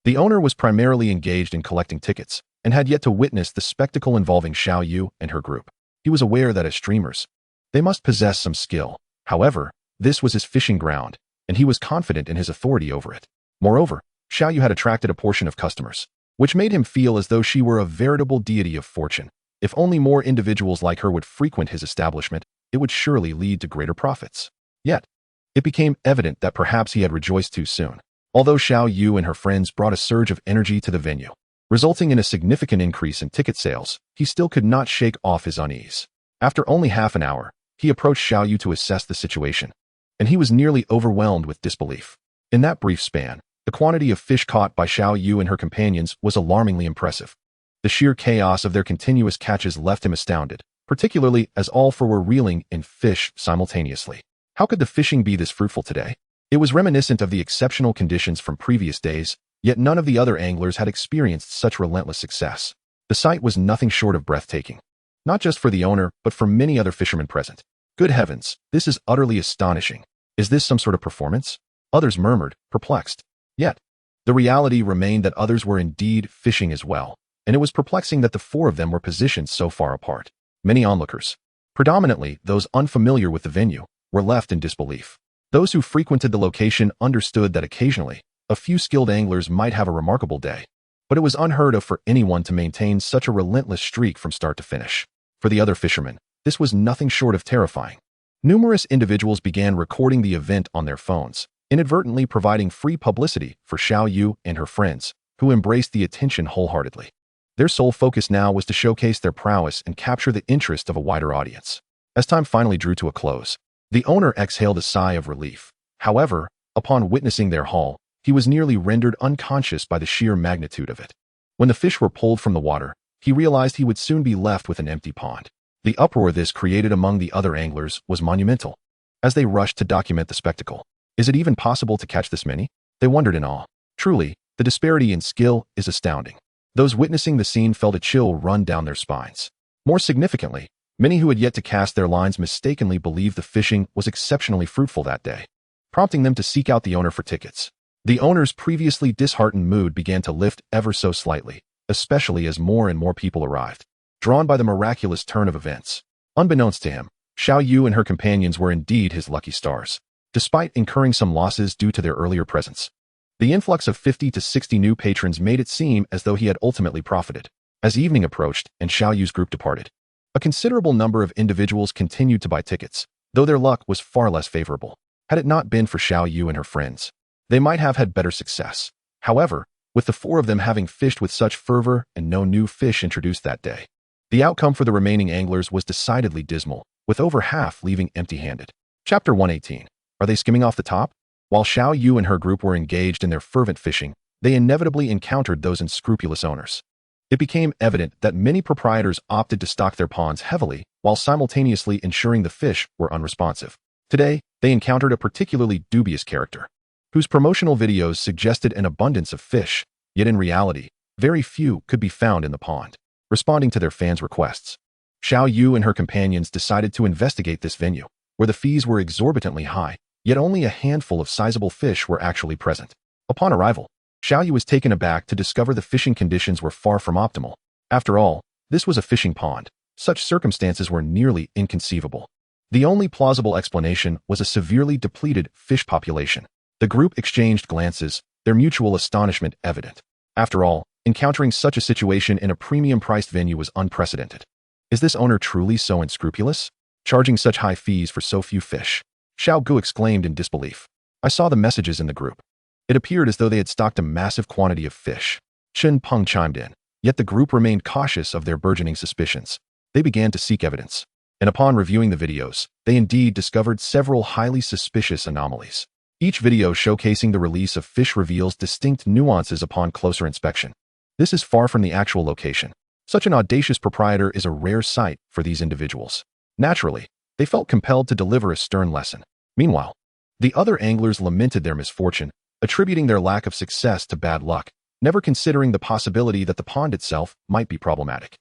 the owner was primarily engaged in collecting tickets and had yet to witness the spectacle involving Xiao Yu and her group. He was aware that as streamers, they must possess some skill. However, this was his fishing ground, and he was confident in his authority over it. Moreover, Xiao Yu had attracted a portion of customers, which made him feel as though she were a veritable deity of fortune. If only more individuals like her would frequent his establishment, it would surely lead to greater profits. Yet, it became evident that perhaps he had rejoiced too soon. Although Xiao Yu and her friends brought a surge of energy to the venue, resulting in a significant increase in ticket sales, he still could not shake off his unease. After only half an hour, he approached Xiao Yu to assess the situation, and he was nearly overwhelmed with disbelief. In that brief span, the quantity of fish caught by Xiao Yu and her companions was alarmingly impressive. The sheer chaos of their continuous catches left him astounded, particularly as all four were reeling in fish simultaneously. How could the fishing be this fruitful today? It was reminiscent of the exceptional conditions from previous days, yet none of the other anglers had experienced such relentless success. The sight was nothing short of breathtaking, not just for the owner, but for many other fishermen present. Good heavens, this is utterly astonishing. Is this some sort of performance? Others murmured, perplexed. Yet, the reality remained that others were indeed fishing as well, and it was perplexing that the four of them were positioned so far apart. Many onlookers, predominantly those unfamiliar with the venue, were left in disbelief. Those who frequented the location understood that occasionally, a few skilled anglers might have a remarkable day, but it was unheard of for anyone to maintain such a relentless streak from start to finish. For the other fishermen, this was nothing short of terrifying. Numerous individuals began recording the event on their phones, inadvertently providing free publicity for Xiao Yu and her friends, who embraced the attention wholeheartedly. Their sole focus now was to showcase their prowess and capture the interest of a wider audience. As time finally drew to a close, the owner exhaled a sigh of relief. However, upon witnessing their haul, he was nearly rendered unconscious by the sheer magnitude of it. When the fish were pulled from the water, he realized he would soon be left with an empty pond. The uproar this created among the other anglers was monumental. As they rushed to document the spectacle, is it even possible to catch this many? They wondered in awe. Truly, the disparity in skill is astounding. Those witnessing the scene felt a chill run down their spines. More significantly, many who had yet to cast their lines mistakenly believed the fishing was exceptionally fruitful that day, prompting them to seek out the owner for tickets. The owner's previously disheartened mood began to lift ever so slightly, especially as more and more people arrived, drawn by the miraculous turn of events. Unbeknownst to him, Xiao Yu and her companions were indeed his lucky stars. Despite incurring some losses due to their earlier presence, the influx of 50 to 60 new patrons made it seem as though he had ultimately profited. As evening approached and Xiao Yu's group departed, a considerable number of individuals continued to buy tickets, though their luck was far less favorable. Had it not been for Xiao Yu and her friends, they might have had better success. However, with the four of them having fished with such fervor and no new fish introduced that day, the outcome for the remaining anglers was decidedly dismal, with over half leaving empty-handed. Chapter 118. Are they skimming off the top? While Xiao Yu and her group were engaged in their fervent fishing, they inevitably encountered those unscrupulous owners. It became evident that many proprietors opted to stock their ponds heavily while simultaneously ensuring the fish were unresponsive. Today, they encountered a particularly dubious character, whose promotional videos suggested an abundance of fish, yet in reality, very few could be found in the pond. Responding to their fans' requests, Xiao Yu and her companions decided to investigate this venue, where the fees were exorbitantly high, yet only a handful of sizable fish were actually present. Upon arrival, Xiao Yu was taken aback to discover the fishing conditions were far from optimal. After all, this was a fishing pond. Such circumstances were nearly inconceivable. The only plausible explanation was a severely depleted fish population. The group exchanged glances, their mutual astonishment evident. After all, encountering such a situation in a premium-priced venue was unprecedented. Is this owner truly so unscrupulous, charging such high fees for so few fish? Xiao Gu exclaimed in disbelief. I saw the messages in the group. It appeared as though they had stocked a massive quantity of fish. Chen Peng chimed in, yet the group remained cautious of their burgeoning suspicions. They began to seek evidence, and upon reviewing the videos, they indeed discovered several highly suspicious anomalies. Each video showcasing the release of fish reveals distinct nuances upon closer inspection. This is far from the actual location. Such an audacious proprietor is a rare sight for these individuals. Naturally, they felt compelled to deliver a stern lesson. Meanwhile, the other anglers lamented their misfortune, attributing their lack of success to bad luck, never considering the possibility that the pond itself might be problematic.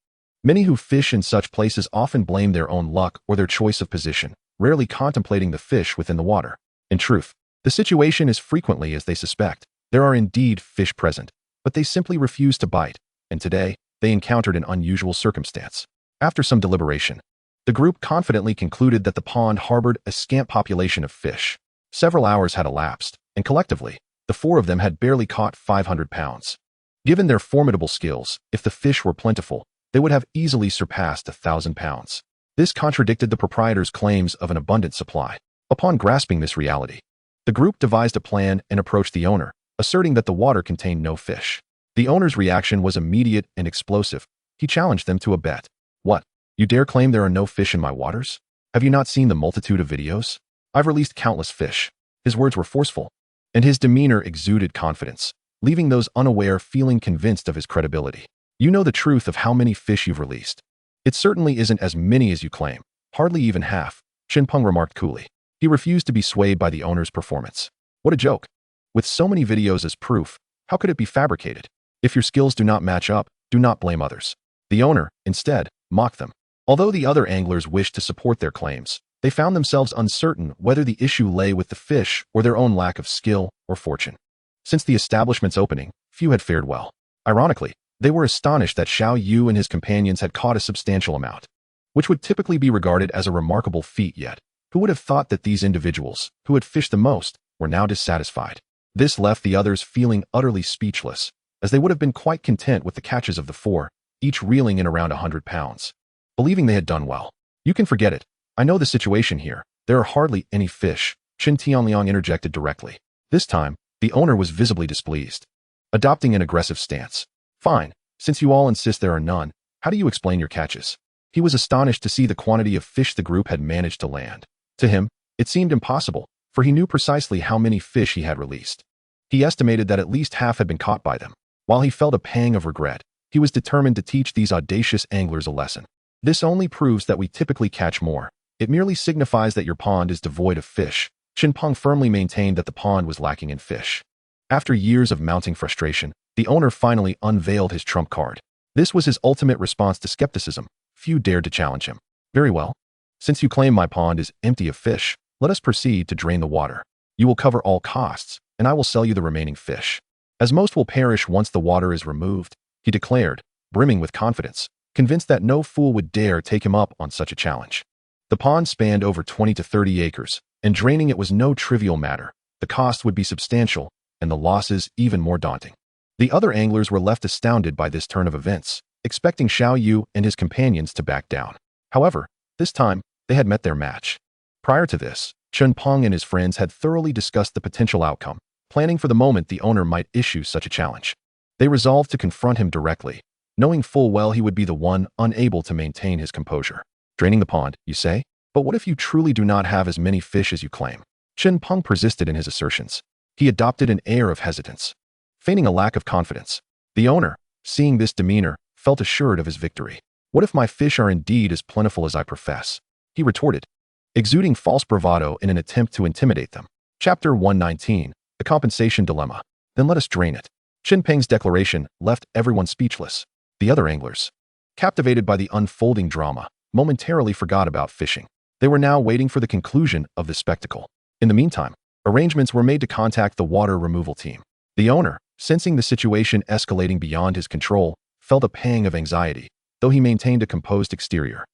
Many who fish in such places often blame their own luck or their choice of position, rarely contemplating the fish within the water. In truth, the situation is frequently as they suspect. There are indeed fish present, but they simply refuse to bite, and today, they encountered an unusual circumstance. After some deliberation, the group confidently concluded that the pond harbored a scant population of fish. Several hours had elapsed, and collectively, the four of them had barely caught 500 pounds. Given their formidable skills, if the fish were plentiful, they would have easily surpassed 1,000 pounds. This contradicted the proprietor's claims of an abundant supply. Upon grasping this reality, the group devised a plan and approached the owner, asserting that the water contained no fish. The owner's reaction was immediate and explosive. He challenged them to a bet. What? You dare claim there are no fish in my waters? Have you not seen the multitude of videos? I've released countless fish. His words were forceful, and his demeanor exuded confidence, leaving those unaware feeling convinced of his credibility. You know the truth of how many fish you've released. It certainly isn't as many as you claim, hardly even half, Chen Peng remarked coolly. He refused to be swayed by the owner's performance. What a joke. With so many videos as proof, how could it be fabricated? If your skills do not match up, do not blame others. The owner, instead, mocked them. Although the other anglers wished to support their claims, they found themselves uncertain whether the issue lay with the fish or their own lack of skill or fortune. Since the establishment's opening, few had fared well. Ironically, they were astonished that Xiao Yu and his companions had caught a substantial amount, which would typically be regarded as a remarkable feat. Yet, who would have thought that these individuals, who had fished the most, were now dissatisfied? This left the others feeling utterly speechless, as they would have been quite content with the catches of the four, each reeling in around 100 pounds. Believing they had done well. You can forget it. I know the situation here. There are hardly any fish, Chen Tianliang interjected directly. This time, the owner was visibly displeased, adopting an aggressive stance. Fine, since you all insist there are none, how do you explain your catches? He was astonished to see the quantity of fish the group had managed to land. To him, it seemed impossible, for he knew precisely how many fish he had released. He estimated that at least half had been caught by them. While he felt a pang of regret, he was determined to teach these audacious anglers a lesson. This only proves that we typically catch more. It merely signifies that your pond is devoid of fish. Chen Peng firmly maintained that the pond was lacking in fish. After years of mounting frustration, the owner finally unveiled his trump card. This was his ultimate response to skepticism. Few dared to challenge him. Very well. Since you claim my pond is empty of fish, let us proceed to drain the water. You will cover all costs, and I will sell you the remaining fish. As most will perish once the water is removed, he declared, brimming with confidence, convinced that no fool would dare take him up on such a challenge. The pond spanned over 20 to 30 acres, and draining it was no trivial matter. The cost would be substantial, and the losses even more daunting. The other anglers were left astounded by this turn of events, expecting Xiao Yu and his companions to back down. However, this time, they had met their match. Prior to this, Chen Peng and his friends had thoroughly discussed the potential outcome, planning for the moment the owner might issue such a challenge. They resolved to confront him directly, knowing full well he would be the one unable to maintain his composure. Draining the pond, you say? But what if you truly do not have as many fish as you claim? Chen Peng persisted in his assertions. He adopted an air of hesitance, feigning a lack of confidence. The owner, seeing this demeanor, felt assured of his victory. What if my fish are indeed as plentiful as I profess? He retorted, exuding false bravado in an attempt to intimidate them. Chapter 119, The Compensation Dilemma. Then let us drain it. Chen Peng's declaration left everyone speechless. The other anglers, captivated by the unfolding drama, momentarily forgot about fishing. They were now waiting for the conclusion of the spectacle. In the meantime, arrangements were made to contact the water removal team. The owner, sensing the situation escalating beyond his control, felt a pang of anxiety, though he maintained a composed exterior.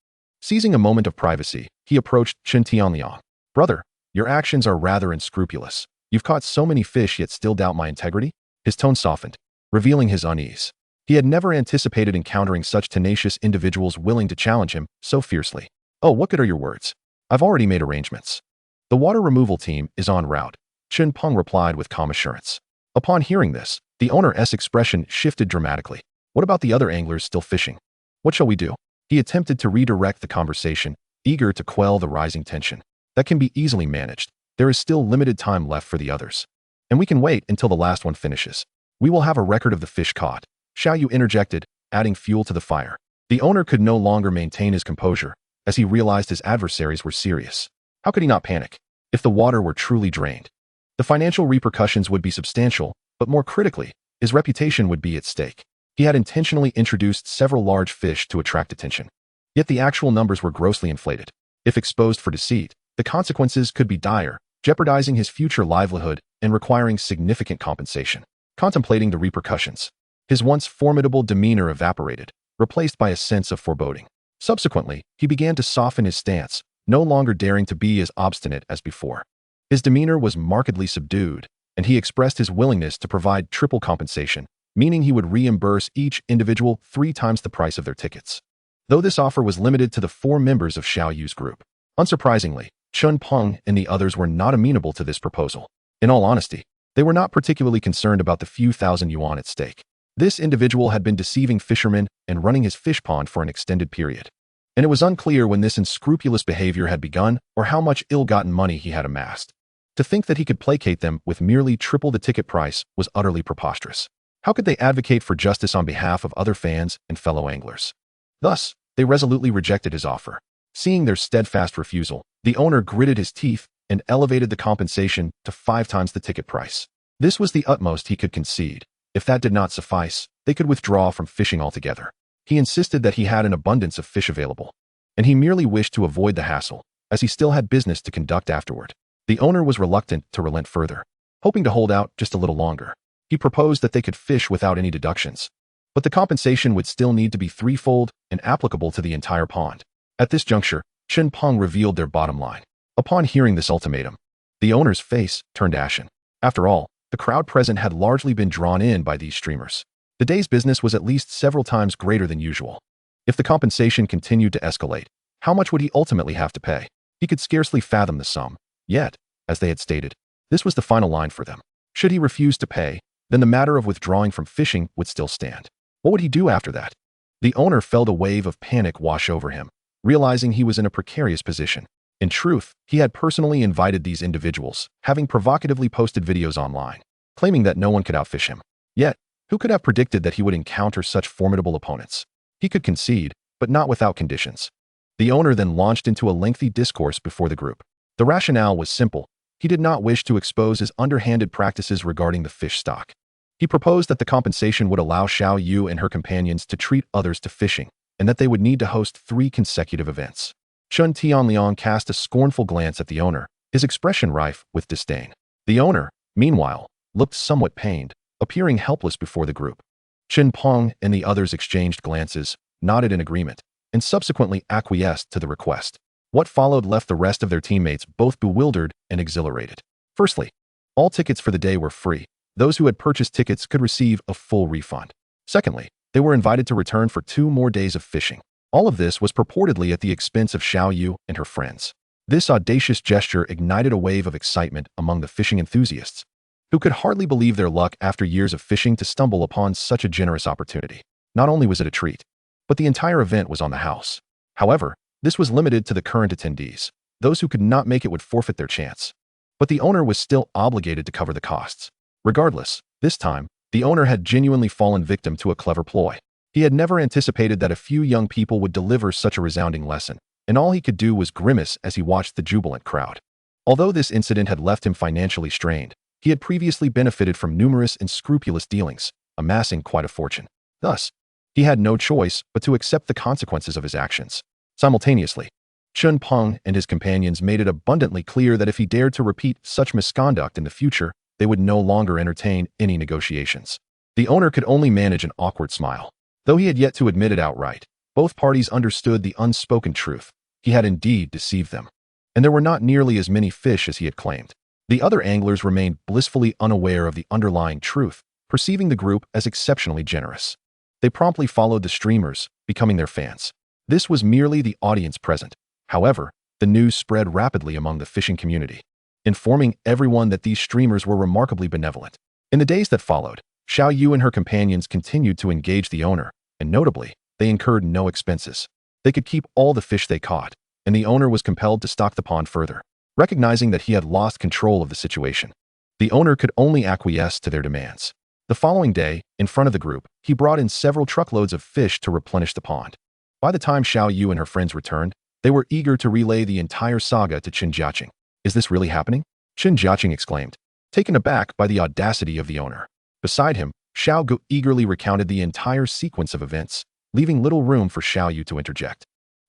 Seizing a moment of privacy, he approached Chen Tianliang. Brother, your actions are rather unscrupulous. You've caught so many fish yet still doubt my integrity? His tone softened, revealing his unease. He had never anticipated encountering such tenacious individuals willing to challenge him so fiercely. Oh, what good are your words? I've already made arrangements. The water removal team is en route, Chen Peng replied with calm assurance. Upon hearing this, the owner's expression shifted dramatically. What about the other anglers still fishing? What shall we do? He attempted to redirect the conversation, eager to quell the rising tension. That can be easily managed. There is still limited time left for the others. And we can wait until the last one finishes. We will have a record of the fish caught. Xiaoyu interjected, adding fuel to the fire. The owner could no longer maintain his composure, as he realized his adversaries were serious. How could he not panic? If the water were truly drained, the financial repercussions would be substantial, but more critically, his reputation would be at stake. He had intentionally introduced several large fish to attract attention. Yet the actual numbers were grossly inflated. If exposed for deceit, the consequences could be dire, jeopardizing his future livelihood and requiring significant compensation. Contemplating the repercussions, his once formidable demeanor evaporated, replaced by a sense of foreboding. Subsequently, he began to soften his stance, no longer daring to be as obstinate as before. His demeanor was markedly subdued, and he expressed his willingness to provide triple compensation, meaning he would reimburse each individual 3 times the price of their tickets. Though this offer was limited to the 4 members of Xiaoyu's group. Unsurprisingly, Chen Peng and the others were not amenable to this proposal. In all honesty, they were not particularly concerned about the few thousand yuan at stake. This individual had been deceiving fishermen and running his fish pond for an extended period. And it was unclear when this unscrupulous behavior had begun or how much ill-gotten money he had amassed. To think that he could placate them with merely triple the ticket price was utterly preposterous. How could they advocate for justice on behalf of other fans and fellow anglers? Thus, they resolutely rejected his offer. Seeing their steadfast refusal, the owner gritted his teeth and elevated the compensation to 5 times the ticket price. This was the utmost he could concede. If that did not suffice, they could withdraw from fishing altogether. He insisted that he had an abundance of fish available, and he merely wished to avoid the hassle, as he still had business to conduct afterward. The owner was reluctant to relent further, hoping to hold out just a little longer. He proposed that they could fish without any deductions, but the compensation would still need to be threefold and applicable to the entire pond. At this juncture, Chen Peng revealed their bottom line. Upon hearing this ultimatum, the owner's face turned ashen. After all, the crowd present had largely been drawn in by these streamers. The day's business was at least several times greater than usual. If the compensation continued to escalate, how much would he ultimately have to pay? He could scarcely fathom the sum. Yet, as they had stated, this was the final line for them. Should he refuse to pay, then the matter of withdrawing from fishing would still stand. What would he do after that? The owner felt a wave of panic wash over him, realizing he was in a precarious position. In truth, he had personally invited these individuals, having provocatively posted videos online, claiming that no one could outfish him. Yet, who could have predicted that he would encounter such formidable opponents? He could concede, but not without conditions. The owner then launched into a lengthy discourse before the group. The rationale was simple. He did not wish to expose his underhanded practices regarding the fish stock. He proposed that the compensation would allow Xiao Yu and her companions to treat others to fishing, and that they would need to host 3 consecutive events. Chen Tianliang cast a scornful glance at the owner, his expression rife with disdain. The owner, meanwhile, looked somewhat pained, appearing helpless before the group. Chen Peng and the others exchanged glances, nodded in agreement, and subsequently acquiesced to the request. What followed left the rest of their teammates both bewildered and exhilarated. Firstly, all tickets for the day were free. Those who had purchased tickets could receive a full refund. Secondly, they were invited to return for 2 more days of fishing. All of this was purportedly at the expense of Xiao Yu and her friends. This audacious gesture ignited a wave of excitement among the fishing enthusiasts, who could hardly believe their luck after years of fishing to stumble upon such a generous opportunity. Not only was it a treat, but the entire event was on the house. However, this was limited to the current attendees. Those who could not make it would forfeit their chance. But the owner was still obligated to cover the costs. Regardless, this time, the owner had genuinely fallen victim to a clever ploy. He had never anticipated that a few young people would deliver such a resounding lesson, and all he could do was grimace as he watched the jubilant crowd. Although this incident had left him financially strained, he had previously benefited from numerous and scrupulous dealings, amassing quite a fortune. Thus, he had no choice but to accept the consequences of his actions. Simultaneously, Chen Jiacheng and his companions made it abundantly clear that if he dared to repeat such misconduct in the future, they would no longer entertain any negotiations. The owner could only manage an awkward smile. Though he had yet to admit it outright, both parties understood the unspoken truth. He had indeed deceived them, and there were not nearly as many fish as he had claimed. The other anglers remained blissfully unaware of the underlying truth, perceiving the group as exceptionally generous. They promptly followed the streamers, becoming their fans. This was merely the audience present. However, the news spread rapidly among the fishing community, informing everyone that these streamers were remarkably benevolent. In the days that followed, Xiao Yu and her companions continued to engage the owner, and notably, they incurred no expenses. They could keep all the fish they caught, and the owner was compelled to stock the pond further. Recognizing that he had lost control of the situation, the owner could only acquiesce to their demands. The following day, in front of the group, he brought in several truckloads of fish to replenish the pond. By the time Xiao Yu and her friends returned, they were eager to relay the entire saga to Chen Jiacheng. "Is this really happening?" Chen Jiacheng exclaimed, taken aback by the audacity of the owner. Beside him, Xiao Gu eagerly recounted the entire sequence of events, leaving little room for Xiao Yu to interject.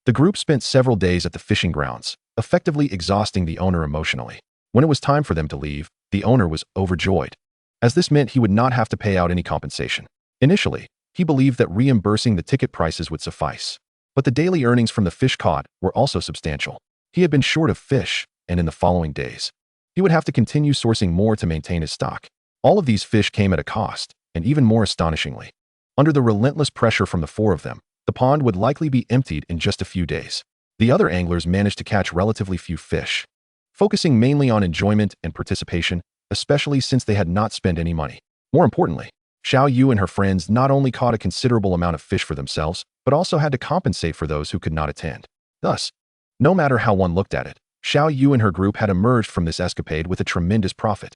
The group spent several days at the fishing grounds, effectively exhausting the owner emotionally. When it was time for them to leave, the owner was overjoyed, as this meant he would not have to pay out any compensation. Initially, he believed that reimbursing the ticket prices would suffice, but the daily earnings from the fish caught were also substantial. He had been short of fish, and in the following days, he would have to continue sourcing more to maintain his stock. All of these fish came at a cost, and even more astonishingly, under the relentless pressure from the four of them, the pond would likely be emptied in just a few days. The other anglers managed to catch relatively few fish, focusing mainly on enjoyment and participation, especially since they had not spent any money. More importantly, Xiao Yu and her friends not only caught a considerable amount of fish for themselves, but also had to compensate for those who could not attend. Thus, no matter how one looked at it, Xiao Yu and her group had emerged from this escapade with a tremendous profit.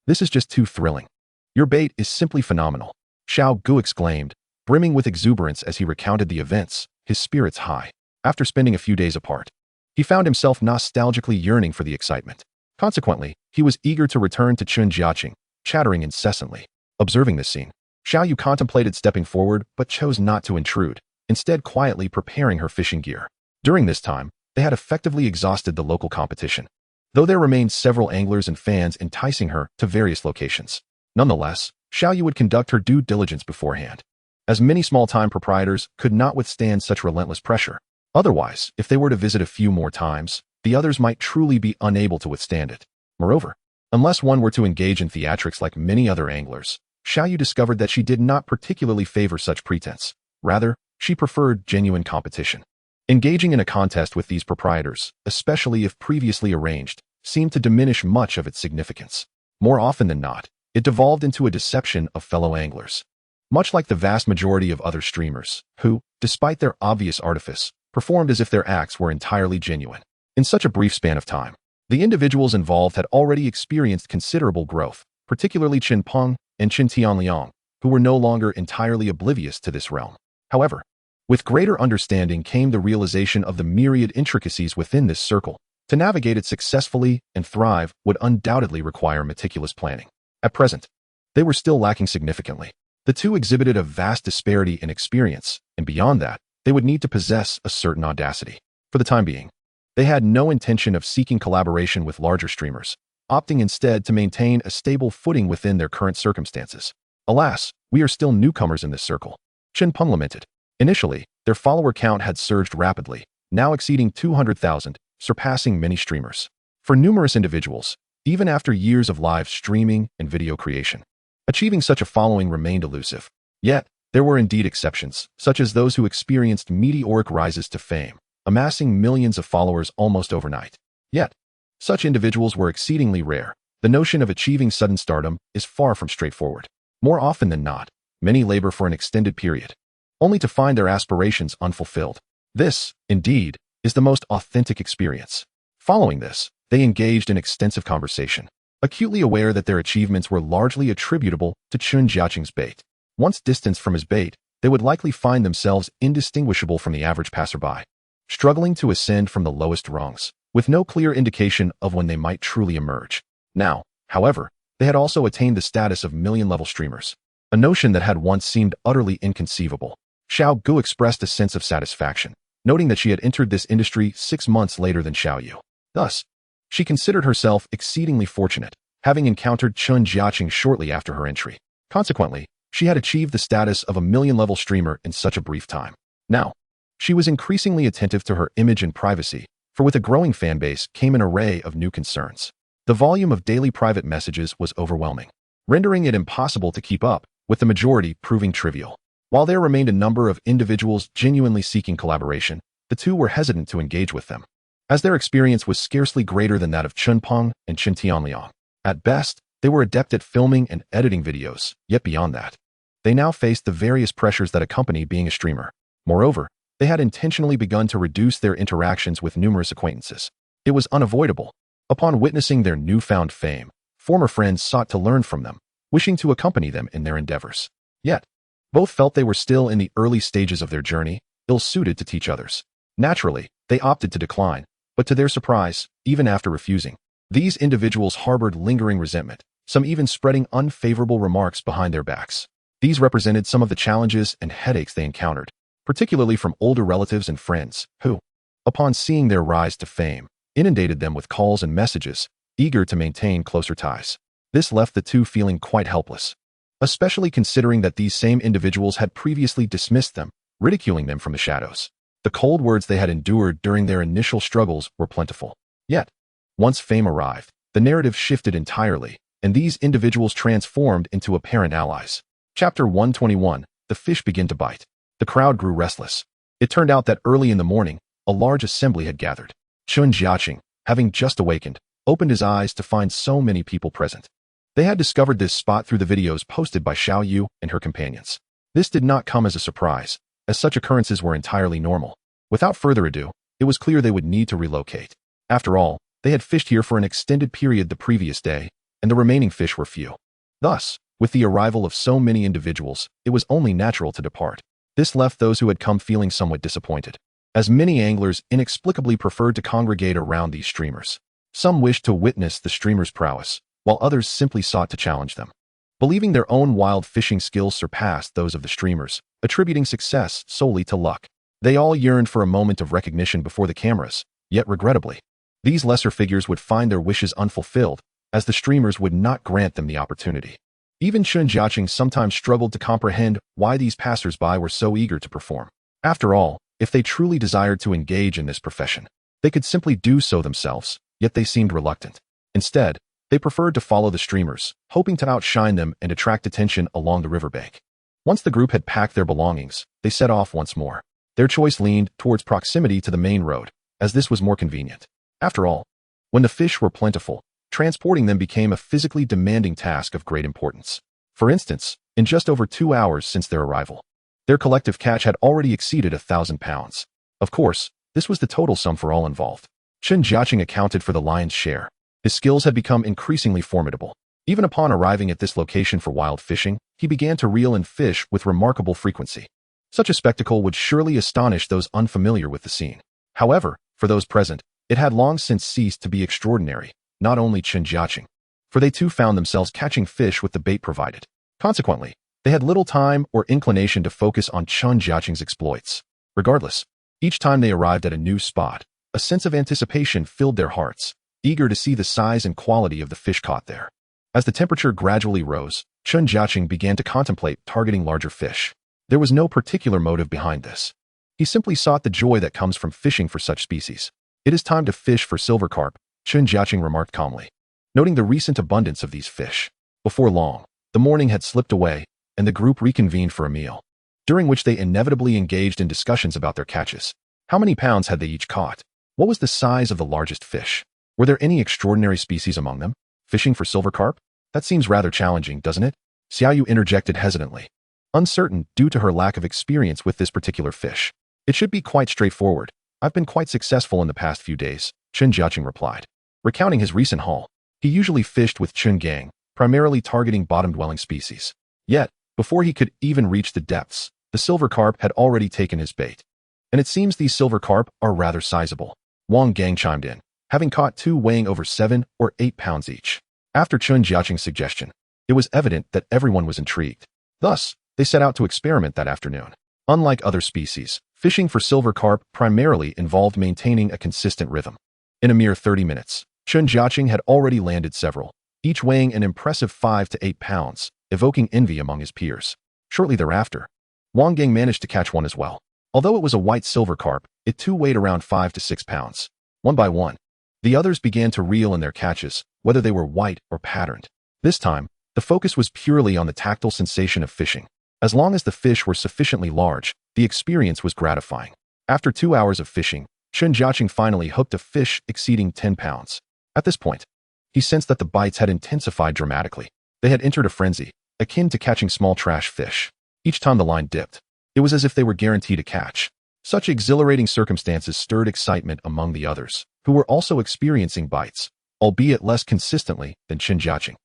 This is just too thrilling. Your bait is simply phenomenal," Xiao Gu exclaimed, brimming with exuberance as he recounted the events, his spirits high. After spending a few days apart, he found himself nostalgically yearning for the excitement. Consequently, he was eager to return to Chen Jiacheng, chattering incessantly. Observing this scene, Xiao Yu contemplated stepping forward but chose not to intrude, instead quietly preparing her fishing gear. During this time, they had effectively exhausted the local competition, though there remained several anglers and fans enticing her to various locations. Nonetheless, Xiao Yu would conduct her due diligence beforehand, as many small-time proprietors could not withstand such relentless pressure. Otherwise, if they were to visit a few more times, the others might truly be unable to withstand it. Moreover, unless one were to engage in theatrics like many other anglers, Xiao Yu discovered that she did not particularly favor such pretense. Rather, she preferred genuine competition. Engaging in a contest with these proprietors, especially if previously arranged, seemed to diminish much of its significance. More often than not, it devolved into a deception of fellow anglers. Much like the vast majority of other streamers, who, despite their obvious artifice, performed as if their acts were entirely genuine. In such a brief span of time, the individuals involved had already experienced considerable growth, particularly Chen Peng and Chen Tianliang, who were no longer entirely oblivious to this realm. However, with greater understanding came the realization of the myriad intricacies within this circle. To navigate it successfully and thrive would undoubtedly require meticulous planning. At present, they were still lacking significantly. The two exhibited a vast disparity in experience, and beyond that, they would need to possess a certain audacity. For the time being, they had no intention of seeking collaboration with larger streamers, opting instead to maintain a stable footing within their current circumstances. "Alas, we are still newcomers in this circle," Chen Peng lamented. Initially, their follower count had surged rapidly, now exceeding 200,000, surpassing many streamers. For numerous individuals, even after years of live streaming and video creation, achieving such a following remained elusive. Yet, there were indeed exceptions, such as those who experienced meteoric rises to fame. amassing millions of followers almost overnight. Yet, such individuals were exceedingly rare. The notion of achieving sudden stardom is far from straightforward. More often than not, many labor for an extended period, only to find their aspirations unfulfilled. This, indeed, is the most authentic experience. Following this, they engaged in extensive conversation, acutely aware that their achievements were largely attributable to Chen Jiacheng's bait. Once distanced from his bait, they would likely find themselves indistinguishable from the average passerby, struggling to ascend from the lowest rungs, with no clear indication of when they might truly emerge. Now, however, they had also attained the status of million-level streamers, a notion that had once seemed utterly inconceivable. Xiao Gu expressed a sense of satisfaction, noting that she had entered this industry 6 months later than Xiao Yu. Thus, she considered herself exceedingly fortunate, having encountered Chen Jiacheng shortly after her entry. Consequently, she had achieved the status of a million-level streamer in such a brief time. Now, she was increasingly attentive to her image and privacy, for with a growing fanbase came an array of new concerns. The volume of daily private messages was overwhelming, rendering it impossible to keep up, with the majority proving trivial. While there remained a number of individuals genuinely seeking collaboration, the two were hesitant to engage with them, as their experience was scarcely greater than that of Chen Peng and Chen Tianliang. At best, they were adept at filming and editing videos, yet beyond that, they now faced the various pressures that accompany being a streamer. Moreover, they had intentionally begun to reduce their interactions with numerous acquaintances. It was unavoidable. Upon witnessing their newfound fame, former friends sought to learn from them, wishing to accompany them in their endeavors. Yet, both felt they were still in the early stages of their journey, ill-suited to teach others. Naturally, they opted to decline, but to their surprise, even after refusing, these individuals harbored lingering resentment, some even spreading unfavorable remarks behind their backs. These represented some of the challenges and headaches they encountered, particularly from older relatives and friends, who, upon seeing their rise to fame, inundated them with calls and messages, eager to maintain closer ties. This left the two feeling quite helpless, especially considering that these same individuals had previously dismissed them, ridiculing them from the shadows. The cold words they had endured during their initial struggles were plentiful. Yet, once fame arrived, the narrative shifted entirely, and these individuals transformed into apparent allies. Chapter 121, The Fish Begin to Bite. The crowd grew restless. It turned out that early in the morning, a large assembly had gathered. Chen Jiacheng, having just awakened, opened his eyes to find so many people present. They had discovered this spot through the videos posted by Xiao Yu and her companions. This did not come as a surprise, as such occurrences were entirely normal. Without further ado, it was clear they would need to relocate. After all, they had fished here for an extended period the previous day, and the remaining fish were few. Thus, with the arrival of so many individuals, it was only natural to depart. This left those who had come feeling somewhat disappointed, as many anglers inexplicably preferred to congregate around these streamers. Some wished to witness the streamers' prowess, while others simply sought to challenge them, believing their own wild fishing skills surpassed those of the streamers, attributing success solely to luck. They all yearned for a moment of recognition before the cameras, yet regrettably, these lesser figures would find their wishes unfulfilled, as the streamers would not grant them the opportunity. Even Chen Jiacheng sometimes struggled to comprehend why these passers-by were so eager to perform. After all, if they truly desired to engage in this profession, they could simply do so themselves, yet they seemed reluctant. Instead, they preferred to follow the streamers, hoping to outshine them and attract attention along the riverbank. Once the group had packed their belongings, they set off once more. Their choice leaned towards proximity to the main road, as this was more convenient. After all, when the fish were plentiful, transporting them became a physically demanding task of great importance. For instance, in just over 2 hours since their arrival, their collective catch had already exceeded 1,000 pounds. Of course, this was the total sum for all involved. Chen Jiacheng accounted for the lion's share. His skills had become increasingly formidable. Even upon arriving at this location for wild fishing, he began to reel in fish with remarkable frequency. Such a spectacle would surely astonish those unfamiliar with the scene. However, for those present, it had long since ceased to be extraordinary, not only Chen Jiacheng, for they too found themselves catching fish with the bait provided. Consequently, they had little time or inclination to focus on Chen Jiacheng's exploits. Regardless, each time they arrived at a new spot, a sense of anticipation filled their hearts, eager to see the size and quality of the fish caught there. As the temperature gradually rose, Chen Jiacheng began to contemplate targeting larger fish. There was no particular motive behind this. He simply sought the joy that comes from fishing for such species. It is time to fish for silver carp, Chen Jiacheng remarked calmly, noting the recent abundance of these fish. Before long, the morning had slipped away, and the group reconvened for a meal, during which they inevitably engaged in discussions about their catches. How many pounds had they each caught? What was the size of the largest fish? Were there any extraordinary species among them? Fishing for silver carp? That seems rather challenging, doesn't it? Xiaoyu interjected hesitantly, uncertain due to her lack of experience with this particular fish. It should be quite straightforward. I've been quite successful in the past few days, Chen Jiacheng replied. Recounting his recent haul, he usually fished with Chen Gang, primarily targeting bottom-dwelling species. Yet, before he could even reach the depths, the silver carp had already taken his bait. And it seems these silver carp are rather sizable. Wang Gang chimed in, having caught 2 weighing over 7 or 8 pounds each. After Chen Jiacheng's suggestion, it was evident that everyone was intrigued. Thus, they set out to experiment that afternoon. Unlike other species, fishing for silver carp primarily involved maintaining a consistent rhythm. In a mere 30 minutes, Chen Jiacheng had already landed several, each weighing an impressive 5 to 8 pounds, evoking envy among his peers. Shortly thereafter, Wang Gang managed to catch one as well. Although it was a white silver carp, it too weighed around 5 to 6 pounds. One by one, the others began to reel in their catches, whether they were white or patterned. This time, the focus was purely on the tactile sensation of fishing. As long as the fish were sufficiently large, the experience was gratifying. After 2 hours of fishing, Chen Jiacheng finally hooked a fish exceeding 10 pounds. At this point, he sensed that the bites had intensified dramatically. They had entered a frenzy, akin to catching small trash fish. Each time the line dipped, it was as if they were guaranteed a catch. Such exhilarating circumstances stirred excitement among the others, who were also experiencing bites, albeit less consistently than Chen Jiacheng.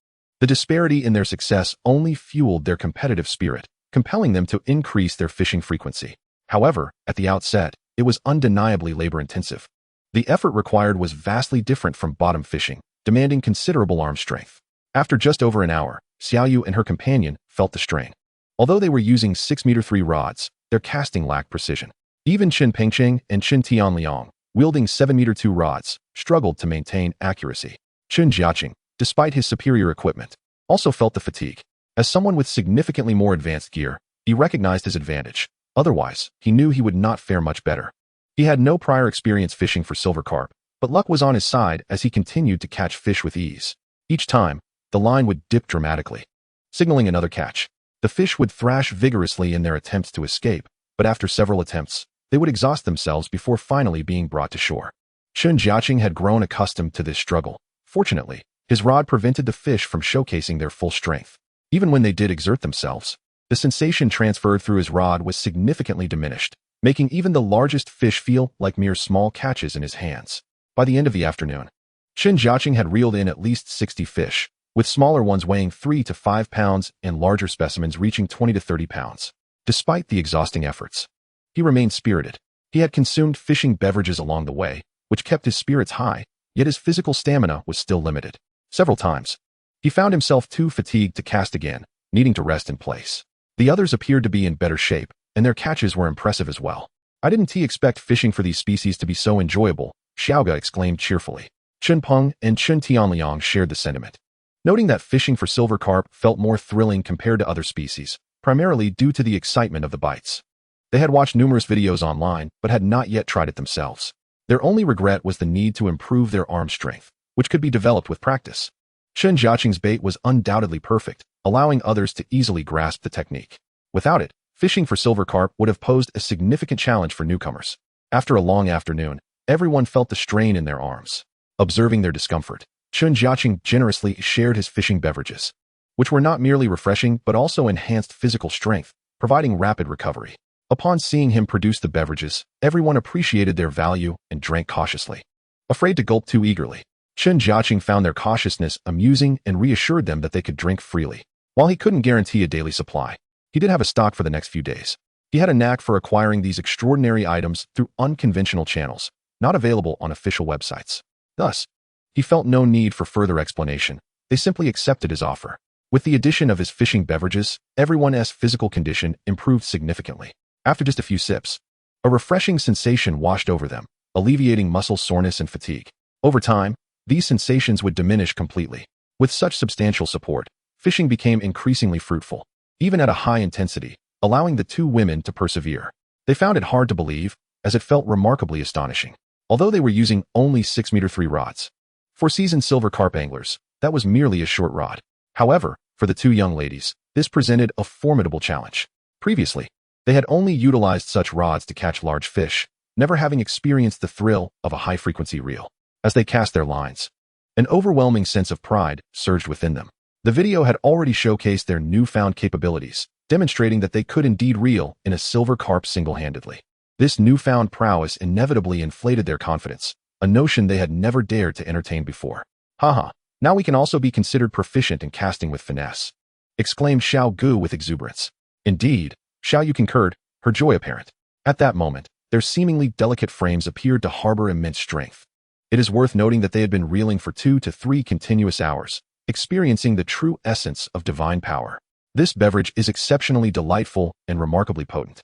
The disparity in their success only fueled their competitive spirit, compelling them to increase their fishing frequency. However, at the outset, it was undeniably labor-intensive. The effort required was vastly different from bottom fishing, demanding considerable arm strength. After just over an hour, Xiaoyu and her companion felt the strain. Although they were using 6-meter-3 rods, their casting lacked precision. Even Chen Pengcheng and Chen Tianliang, wielding 7-meter-2 rods, struggled to maintain accuracy. Chen Jiacheng, despite his superior equipment, also felt the fatigue. As someone with significantly more advanced gear, he recognized his advantage. Otherwise, he knew he would not fare much better. He had no prior experience fishing for silver carp, but luck was on his side as he continued to catch fish with ease. Each time, the line would dip dramatically, signaling another catch. The fish would thrash vigorously in their attempts to escape, but after several attempts, they would exhaust themselves before finally being brought to shore. Chen Jiacheng had grown accustomed to this struggle. Fortunately, his rod prevented the fish from showcasing their full strength. Even when they did exert themselves, the sensation transferred through his rod was significantly diminished, making even the largest fish feel like mere small catches in his hands. By the end of the afternoon, Chen Jiacheng had reeled in at least 60 fish, with smaller ones weighing 3 to 5 pounds and larger specimens reaching 20 to 30 pounds. Despite the exhausting efforts, he remained spirited. He had consumed fishing beverages along the way, which kept his spirits high, yet his physical stamina was still limited. Several times, he found himself too fatigued to cast again, needing to rest in place. The others appeared to be in better shape, and their catches were impressive as well. I didn't expect fishing for these species to be so enjoyable, Xiaoga exclaimed cheerfully. Chen Peng and Chen Tianliang shared the sentiment, noting that fishing for silver carp felt more thrilling compared to other species, primarily due to the excitement of the bites. They had watched numerous videos online, but had not yet tried it themselves. Their only regret was the need to improve their arm strength, which could be developed with practice. Chen Jiacheng's bait was undoubtedly perfect, allowing others to easily grasp the technique. Without it, fishing for silver carp would have posed a significant challenge for newcomers. After a long afternoon, everyone felt the strain in their arms. Observing their discomfort, Chen Jiacheng generously shared his fishing beverages, which were not merely refreshing but also enhanced physical strength, providing rapid recovery. Upon seeing him produce the beverages, everyone appreciated their value and drank cautiously. Afraid to gulp too eagerly, Chen Jiacheng found their cautiousness amusing and reassured them that they could drink freely. While he couldn't guarantee a daily supply, he did have a stock for the next few days. He had a knack for acquiring these extraordinary items through unconventional channels, not available on official websites. Thus, he felt no need for further explanation. They simply accepted his offer. With the addition of his fishing beverages, everyone's physical condition improved significantly. After just a few sips, a refreshing sensation washed over them, alleviating muscle soreness and fatigue. Over time, these sensations would diminish completely. With such substantial support, fishing became increasingly fruitful, even at a high intensity, allowing the two women to persevere. They found it hard to believe, as it felt remarkably astonishing. Although they were using only 6-meter-3 rods. For seasoned silver carp anglers, that was merely a short rod. However, for the two young ladies, this presented a formidable challenge. Previously, they had only utilized such rods to catch large fish. never having experienced the thrill of a high-frequency reel. As they cast their lines, an overwhelming sense of pride surged within them. The video had already showcased their newfound capabilities, demonstrating that they could indeed reel in a silver carp single-handedly. This newfound prowess inevitably inflated their confidence, a notion they had never dared to entertain before. Haha, now we can also be considered proficient in casting with finesse, exclaimed Xiao Gu with exuberance. Indeed, Xiao Yu concurred, her joy apparent. At that moment, their seemingly delicate frames appeared to harbor immense strength. It is worth noting that they had been reeling for 2 to 3 continuous hours, experiencing the true essence of divine power. This beverage is exceptionally delightful and remarkably potent,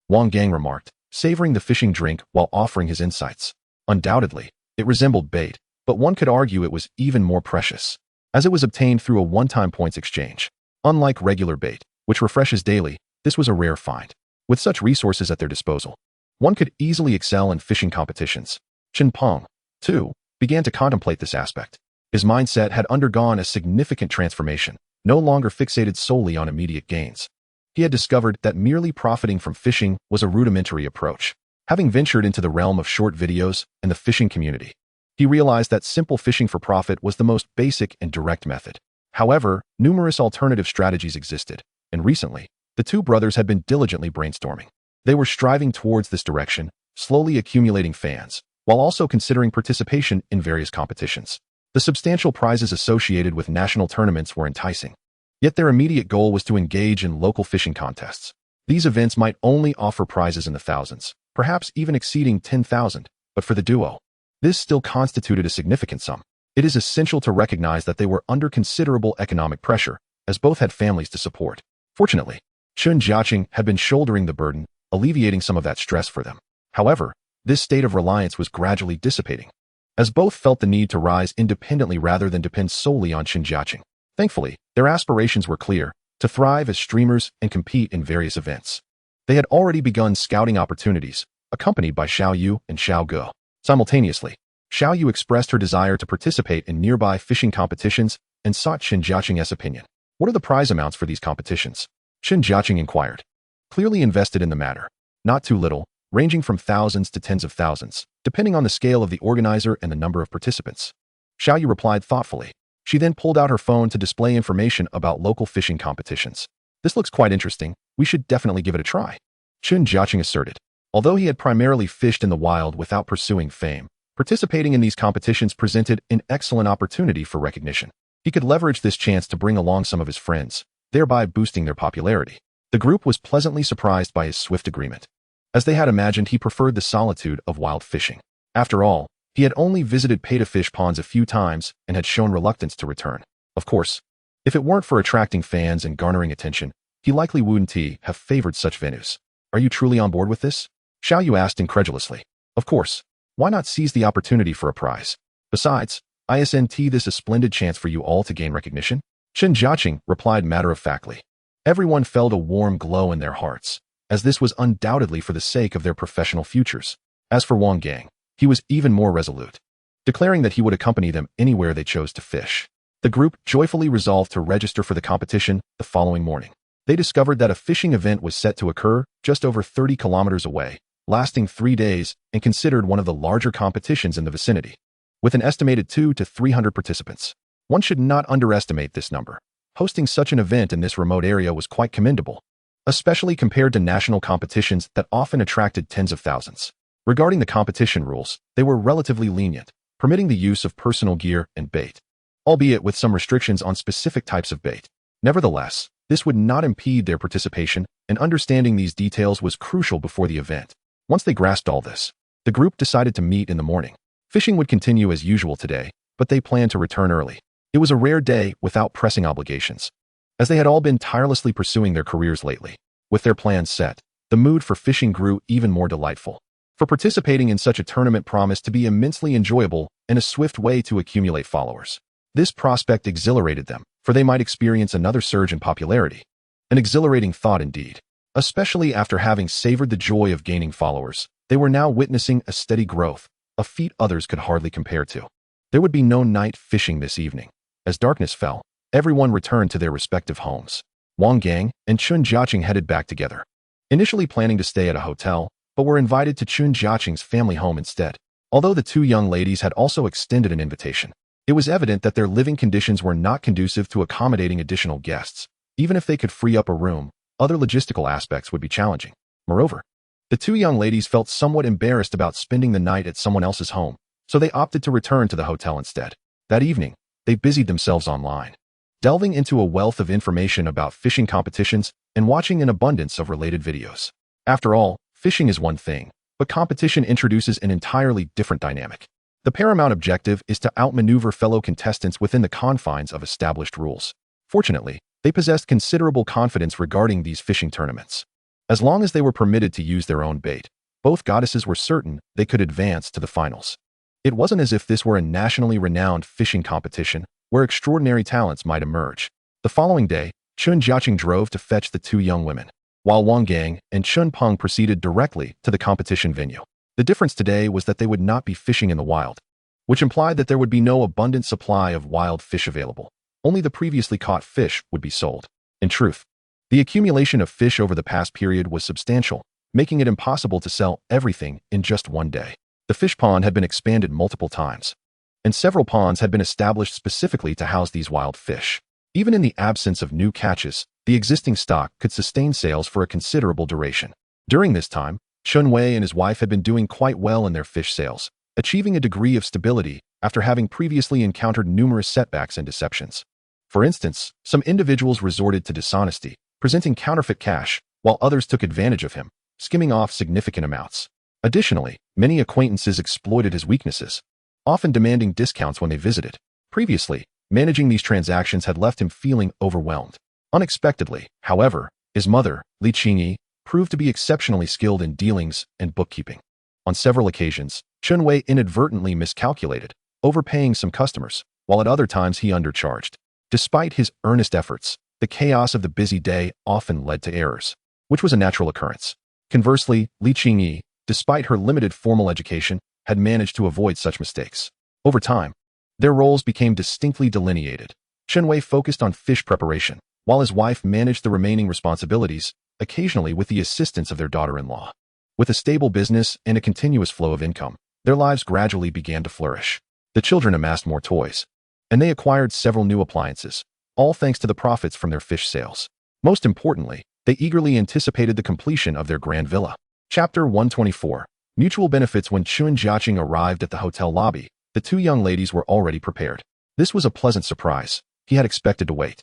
Wang Gang remarked, savoring the fishing drink while offering his insights. Undoubtedly, it resembled bait, but one could argue it was even more precious, as it was obtained through a one-time points exchange. Unlike regular bait, which refreshes daily, this was a rare find. With such resources at their disposal, one could easily excel in fishing competitions. Chen Peng, too, began to contemplate this aspect. His mindset had undergone a significant transformation, no longer fixated solely on immediate gains. He had discovered that merely profiting from fishing was a rudimentary approach. Having ventured into the realm of short videos and the fishing community, he realized that simple fishing for profit was the most basic and direct method. However, numerous alternative strategies existed, and recently, the two brothers had been diligently brainstorming. They were striving towards this direction, slowly accumulating fans, while also considering participation in various competitions. The substantial prizes associated with national tournaments were enticing. Yet their immediate goal was to engage in local fishing contests. These events might only offer prizes in the thousands, perhaps even exceeding 10,000, but for the duo, this still constituted a significant sum. It is essential to recognize that they were under considerable economic pressure, as both had families to support. Fortunately, Chen Jiacheng had been shouldering the burden, alleviating some of that stress for them. However, this state of reliance was gradually dissipating, as both felt the need to rise independently rather than depend solely on Chen Jiacheng. Thankfully, their aspirations were clear, to thrive as streamers and compete in various events. They had already begun scouting opportunities, accompanied by Xiao Yu and Xiao Ge. Simultaneously, Xiao Yu expressed her desire to participate in nearby fishing competitions and sought Chen Jiacheng's opinion. What are the prize amounts for these competitions? Chen Jiacheng inquired, clearly invested in the matter. Not too little, ranging from thousands to tens of thousands, depending on the scale of the organizer and the number of participants. Xiao Yu replied thoughtfully. She then pulled out her phone to display information about local fishing competitions. This looks quite interesting. We should definitely give it a try, Chen Jiacheng asserted. Although he had primarily fished in the wild without pursuing fame, participating in these competitions presented an excellent opportunity for recognition. He could leverage this chance to bring along some of his friends, thereby boosting their popularity. The group was pleasantly surprised by his swift agreement, as they had imagined he preferred the solitude of wild fishing. After all, he had only visited pay-to-fish ponds a few times and had shown reluctance to return. Of course, if it weren't for attracting fans and garnering attention, he likely wouldn't have favored such venues. Are you truly on board with this? Xiao Yu asked incredulously. Of course. Why not seize the opportunity for a prize? Besides, isn't this a splendid chance for you all to gain recognition? Chen Jiacheng replied matter-of-factly. Everyone felt a warm glow in their hearts, as this was undoubtedly for the sake of their professional futures. As for Wang Gang, he was even more resolute, declaring that he would accompany them anywhere they chose to fish. The group joyfully resolved to register for the competition the following morning. They discovered that a fishing event was set to occur just over 30 kilometers away, lasting 3 days and considered one of the larger competitions in the vicinity. With an estimated 200 to 300 participants, one should not underestimate this number. Hosting such an event in this remote area was quite commendable, especially compared to national competitions that often attracted tens of thousands. Regarding the competition rules, they were relatively lenient, permitting the use of personal gear and bait, albeit with some restrictions on specific types of bait. Nevertheless, this would not impede their participation, and understanding these details was crucial before the event. Once they grasped all this, the group decided to meet in the morning. Fishing would continue as usual today, but they planned to return early. It was a rare day without pressing obligations, as they had all been tirelessly pursuing their careers lately. With their plans set, the mood for fishing grew even more delightful. For participating in such a tournament promised to be immensely enjoyable and a swift way to accumulate followers. This prospect exhilarated them, for they might experience another surge in popularity. An exhilarating thought indeed. Especially after having savored the joy of gaining followers, they were now witnessing a steady growth, a feat others could hardly compare to. There would be no night fishing this evening. As darkness fell, everyone returned to their respective homes. Wang Gang and Chen Jiacheng headed back together. Initially planning to stay at a hotel, but were invited to Chen Jiacheng's family home instead. Although the two young ladies had also extended an invitation, it was evident that their living conditions were not conducive to accommodating additional guests. Even if they could free up a room, other logistical aspects would be challenging. Moreover, the two young ladies felt somewhat embarrassed about spending the night at someone else's home, so they opted to return to the hotel instead. That evening, they busied themselves online, delving into a wealth of information about fishing competitions and watching an abundance of related videos. After all, fishing is one thing, but competition introduces an entirely different dynamic. The paramount objective is to outmaneuver fellow contestants within the confines of established rules. Fortunately, they possessed considerable confidence regarding these fishing tournaments. As long as they were permitted to use their own bait, both goddesses were certain they could advance to the finals. It wasn't as if this were a nationally renowned fishing competition where extraordinary talents might emerge. The following day, Chen Jiacheng drove to fetch the two young women, while Wang Gang and Chen Peng proceeded directly to the competition venue. The difference today was that they would not be fishing in the wild, which implied that there would be no abundant supply of wild fish available. Only the previously caught fish would be sold. In truth, the accumulation of fish over the past period was substantial, making it impossible to sell everything in just one day. The fish pond had been expanded multiple times, and several ponds had been established specifically to house these wild fish. Even in the absence of new catches, the existing stock could sustain sales for a considerable duration. During this time, Chun Wei and his wife had been doing quite well in their fish sales, achieving a degree of stability after having previously encountered numerous setbacks and deceptions. For instance, some individuals resorted to dishonesty, presenting counterfeit cash, while others took advantage of him, skimming off significant amounts. Additionally, many acquaintances exploited his weaknesses, often demanding discounts when they visited. Previously, managing these transactions had left him feeling overwhelmed. Unexpectedly, however, his mother, Li Qingyi, proved to be exceptionally skilled in dealings and bookkeeping. On several occasions, Chun Wei inadvertently miscalculated, overpaying some customers, while at other times he undercharged. Despite his earnest efforts, the chaos of the busy day often led to errors, which was a natural occurrence. Conversely, Li Qingyi, despite her limited formal education, had managed to avoid such mistakes. Over time, their roles became distinctly delineated. Chen Wei focused on fish preparation, while his wife managed the remaining responsibilities, occasionally with the assistance of their daughter-in-law. With a stable business and a continuous flow of income, their lives gradually began to flourish. The children amassed more toys, and they acquired several new appliances, all thanks to the profits from their fish sales. Most importantly, they eagerly anticipated the completion of their grand villa. Chapter 124. Mutual benefits. When Chen Jiacheng arrived at the hotel lobby, the two young ladies were already prepared. This was a pleasant surprise. He had expected to wait,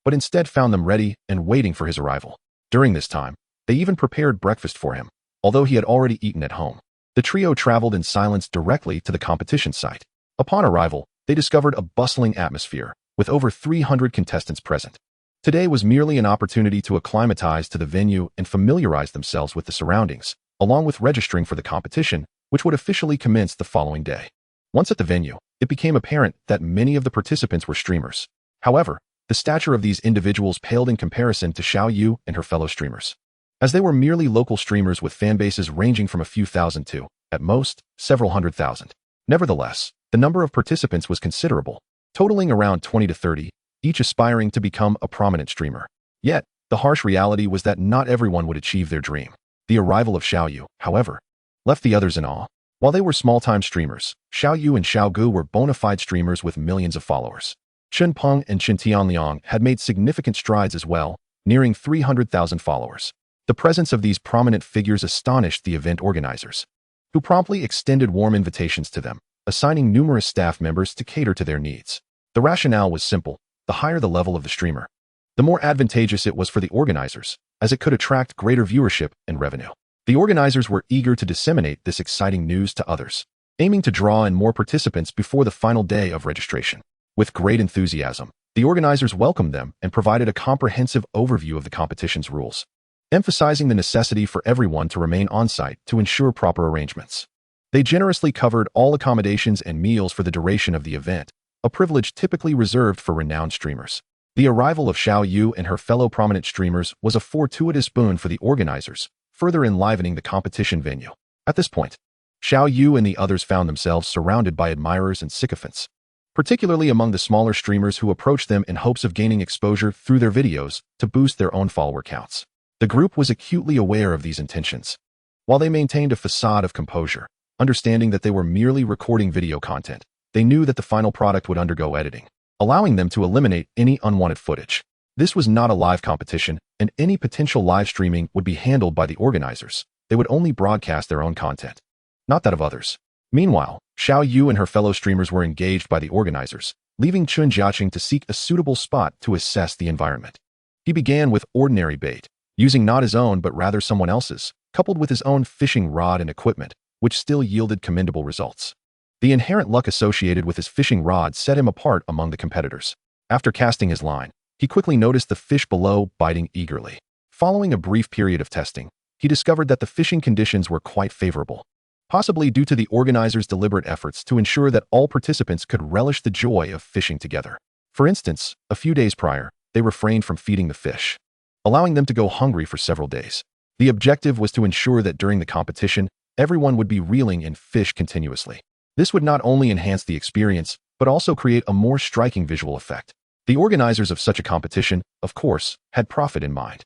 but instead found them ready and waiting for his arrival. During this time, they even prepared breakfast for him, although he had already eaten at home. The trio traveled in silence directly to the competition site. Upon arrival, they discovered a bustling atmosphere, with over 300 contestants present. Today was merely an opportunity to acclimatize to the venue and familiarize themselves with the surroundings, along with registering for the competition, which would officially commence the following day. Once at the venue, it became apparent that many of the participants were streamers. However, the stature of these individuals paled in comparison to Xiao Yu and her fellow streamers, as they were merely local streamers with fan bases ranging from a few thousand to, at most, several hundred thousand. Nevertheless, the number of participants was considerable, totaling around 20 to 30, each aspiring to become a prominent streamer. Yet, the harsh reality was that not everyone would achieve their dream. The arrival of Xiao Yu, however, left the others in awe. While they were small-time streamers, Xiao Yu and Xiao Gu were bona fide streamers with millions of followers. Chen Peng and Chen Tianliang had made significant strides as well, nearing 300,000 followers. The presence of these prominent figures astonished the event organizers, who promptly extended warm invitations to them, assigning numerous staff members to cater to their needs. The rationale was simple: the higher the level of the streamer, the more advantageous it was for the organizers, as it could attract greater viewership and revenue. The organizers were eager to disseminate this exciting news to others, aiming to draw in more participants before the final day of registration. With great enthusiasm, the organizers welcomed them and provided a comprehensive overview of the competition's rules, emphasizing the necessity for everyone to remain on-site to ensure proper arrangements. They generously covered all accommodations and meals for the duration of the event, a privilege typically reserved for renowned streamers. The arrival of Xiao Yu and her fellow prominent streamers was a fortuitous boon for the organizers, further enlivening the competition venue. At this point, Xiao Yu and the others found themselves surrounded by admirers and sycophants, particularly among the smaller streamers who approached them in hopes of gaining exposure through their videos to boost their own follower counts. The group was acutely aware of these intentions, While they maintained a facade of composure, understanding that they were merely recording video content, they knew that the final product would undergo editing, allowing them to eliminate any unwanted footage. This was not a live competition, and any potential live streaming would be handled by the organizers. They would only broadcast their own content, not that of others. Meanwhile, Xiao Yu and her fellow streamers were engaged by the organizers, leaving Chen Jiacheng to seek a suitable spot to assess the environment. He began with ordinary bait, using not his own but rather someone else's, coupled with his own fishing rod and equipment, which still yielded commendable results. The inherent luck associated with his fishing rod set him apart among the competitors. After casting his line, he quickly noticed the fish below biting eagerly. Following a brief period of testing, he discovered that the fishing conditions were quite favorable, possibly due to the organizers' deliberate efforts to ensure that all participants could relish the joy of fishing together. For instance, a few days prior, they refrained from feeding the fish, allowing them to go hungry for several days. The objective was to ensure that during the competition, everyone would be reeling in fish continuously. This would not only enhance the experience, but also create a more striking visual effect. The organizers of such a competition, of course, had profit in mind.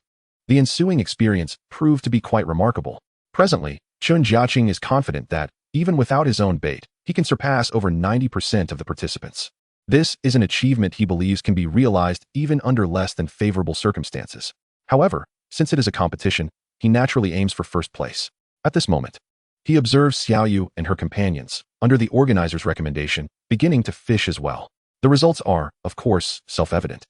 The ensuing experience proved to be quite remarkable. Presently, Chen Jiacheng is confident that, even without his own bait, he can surpass over 90% of the participants. This is an achievement he believes can be realized even under less than favorable circumstances. However, since it is a competition, he naturally aims for first place. At this moment, he observes Xiaoyu and her companions, under the organizer's recommendation, beginning to fish as well. The results are, of course, self-evident.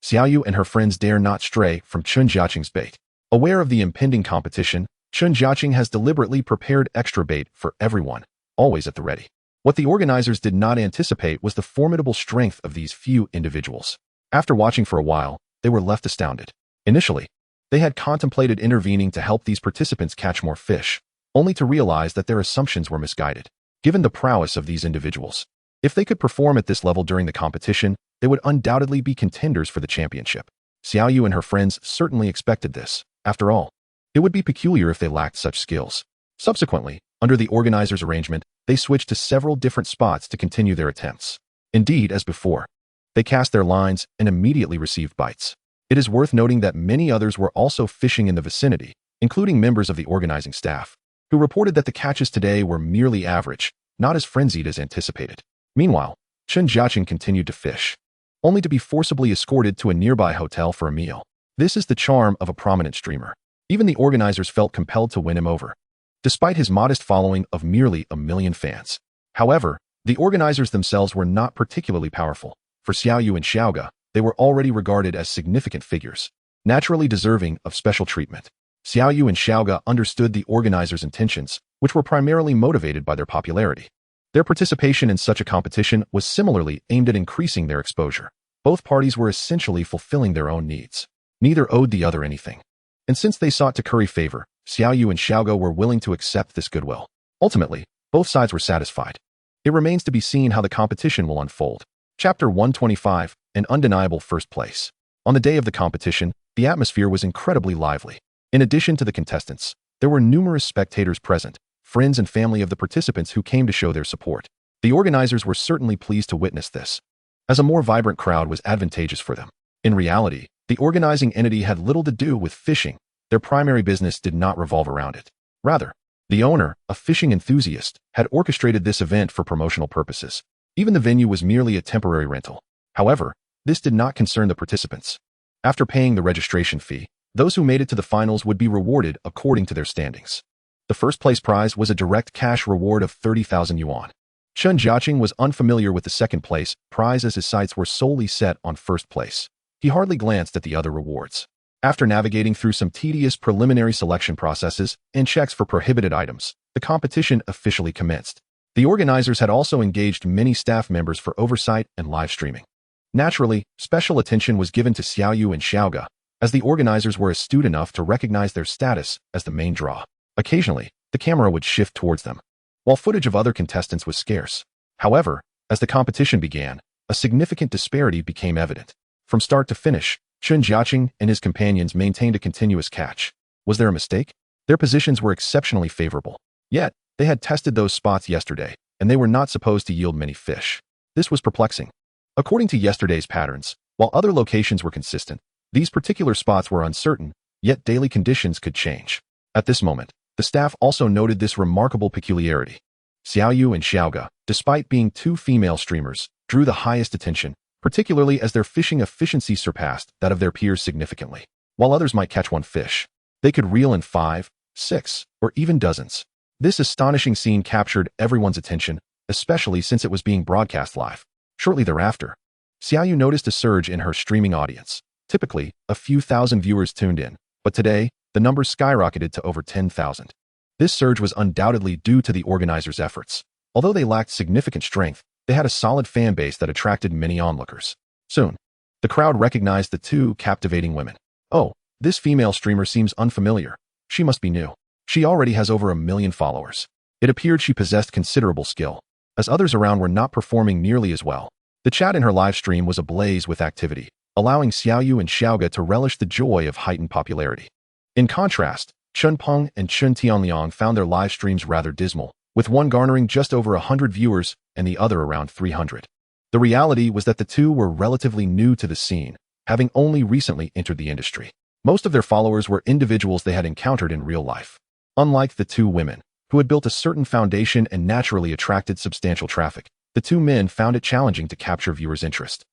Xiaoyu and her friends dare not stray from Chen Jiacheng's bait. Aware of the impending competition, Chen Jiacheng has deliberately prepared extra bait for everyone, always at the ready. What the organizers did not anticipate was the formidable strength of these few individuals. After watching for a while, they were left astounded. Initially, they had contemplated intervening to help these participants catch more fish, only to realize that their assumptions were misguided. Given the prowess of these individuals, if they could perform at this level during the competition, they would undoubtedly be contenders for the championship. Xiaoyu and her friends certainly expected this. After all, it would be peculiar if they lacked such skills. Subsequently, under the organizers' arrangement, they switched to several different spots to continue their attempts. Indeed, as before, they cast their lines and immediately received bites. It is worth noting that many others were also fishing in the vicinity, including members of the organizing staff, who reported that the catches today were merely average, not as frenzied as anticipated. Meanwhile, Chen Jiacheng continued to fish, only to be forcibly escorted to a nearby hotel for a meal. This is the charm of a prominent streamer. Even the organizers felt compelled to win him over, despite his modest following of merely 1 million fans. However, the organizers themselves were not particularly powerful. For Xiaoyu and Saga, they were already regarded as significant figures, naturally deserving of special treatment. Xiaoyu and Saga understood the organizers' intentions, which were primarily motivated by their popularity. Their participation in such a competition was similarly aimed at increasing their exposure. Both parties were essentially fulfilling their own needs. Neither owed the other anything. And since they sought to curry favor, Xiaoyu and Saga were willing to accept this goodwill. Ultimately, both sides were satisfied. It remains to be seen how the competition will unfold. Chapter 125, An Undeniable First Place. On the day of the competition, the atmosphere was incredibly lively. In addition to the contestants, there were numerous spectators present, friends and family of the participants who came to show their support. The organizers were certainly pleased to witness this, as a more vibrant crowd was advantageous for them. In reality, the organizing entity had little to do with fishing. Their primary business did not revolve around it. Rather, the owner, a fishing enthusiast, had orchestrated this event for promotional purposes. Even the venue was merely a temporary rental. However, this did not concern the participants. After paying the registration fee, those who made it to the finals would be rewarded according to their standings. The first place prize was a direct cash reward of 30,000 yuan. Chen Jiacheng was unfamiliar with the second place prize as his sights were solely set on first place. He hardly glanced at the other rewards. After navigating through some tedious preliminary selection processes and checks for prohibited items, the competition officially commenced. The organizers had also engaged many staff members for oversight and live streaming. Naturally, special attention was given to Xiaoyu and Saga, as the organizers were astute enough to recognize their status as the main draw. Occasionally, the camera would shift towards them, while footage of other contestants was scarce. However, as the competition began, a significant disparity became evident. From start to finish, Chen Jiacheng and his companions maintained a continuous catch. Was there a mistake? Their positions were exceptionally favorable. Yet, they had tested those spots yesterday, and they were not supposed to yield many fish. This was perplexing. According to yesterday's patterns, while other locations were consistent, these particular spots were uncertain, yet daily conditions could change. At this moment, The staff also noted this remarkable peculiarity. Xiaoyu and Xiaoga, despite being two female streamers, drew the highest attention, particularly as their fishing efficiency surpassed that of their peers significantly. While others might catch one fish, they could reel in 5, 6, or even dozens. This astonishing scene captured everyone's attention, especially since it was being broadcast live. Shortly thereafter, Xiaoyu noticed a surge in her streaming audience. Typically, a few thousand viewers tuned in, but today, the numbers skyrocketed to over 10,000. This surge was undoubtedly due to the organizers' efforts. Although they lacked significant strength, they had a solid fan base that attracted many onlookers. Soon, the crowd recognized the two captivating women. Oh, this female streamer seems unfamiliar. She must be new. She already has over 1 million followers. It appeared she possessed considerable skill, as others around were not performing nearly as well. The chat in her live stream was ablaze with activity, allowing Xiaoyu and Xiaoga to relish the joy of heightened popularity. In contrast, Chen Peng and Chen Tianliang found their live streams rather dismal, with one garnering just over 100 viewers and the other around 300. The reality was that the two were relatively new to the scene, having only recently entered the industry. Most of their followers were individuals they had encountered in real life. Unlike the two women, who had built a certain foundation and naturally attracted substantial traffic, the two men found it challenging to capture viewers' interest,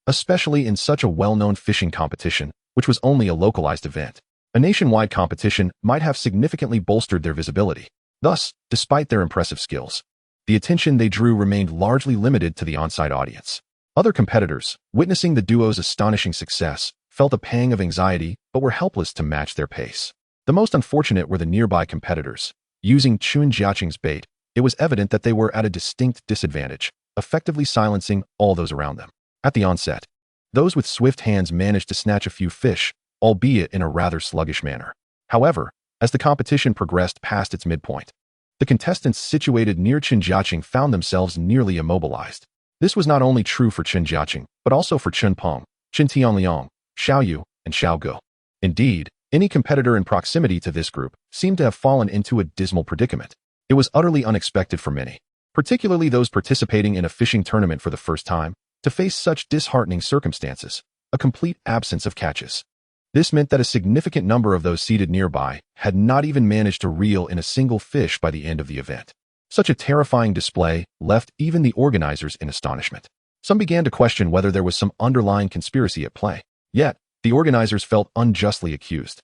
especially in such a well-known fishing competition, which was only a localized event. A nationwide competition might have significantly bolstered their visibility. Thus, despite their impressive skills, the attention they drew remained largely limited to the on-site audience. Other competitors, witnessing the duo's astonishing success, felt a pang of anxiety but were helpless to match their pace. The most unfortunate were the nearby competitors. Using Chen Jiacheng's bait, it was evident that they were at a distinct disadvantage, effectively silencing all those around them. At the onset, those with swift hands managed to snatch a few fish, albeit in a rather sluggish manner. However, as the competition progressed past its midpoint, the contestants situated near Chen Jiacheng found themselves nearly immobilized. This was not only true for Chen Jiacheng, but also for Chen Peng, Chen Tianliang, Xiaoyu, and Xiaoge. Indeed, any competitor in proximity to this group seemed to have fallen into a dismal predicament. It was utterly unexpected for many, particularly those participating in a fishing tournament for the first time, to face such disheartening circumstances, a complete absence of catches. This meant that a significant number of those seated nearby had not even managed to reel in a single fish by the end of the event. Such a terrifying display left even the organizers in astonishment. Some began to question whether there was some underlying conspiracy at play. Yet, the organizers felt unjustly accused,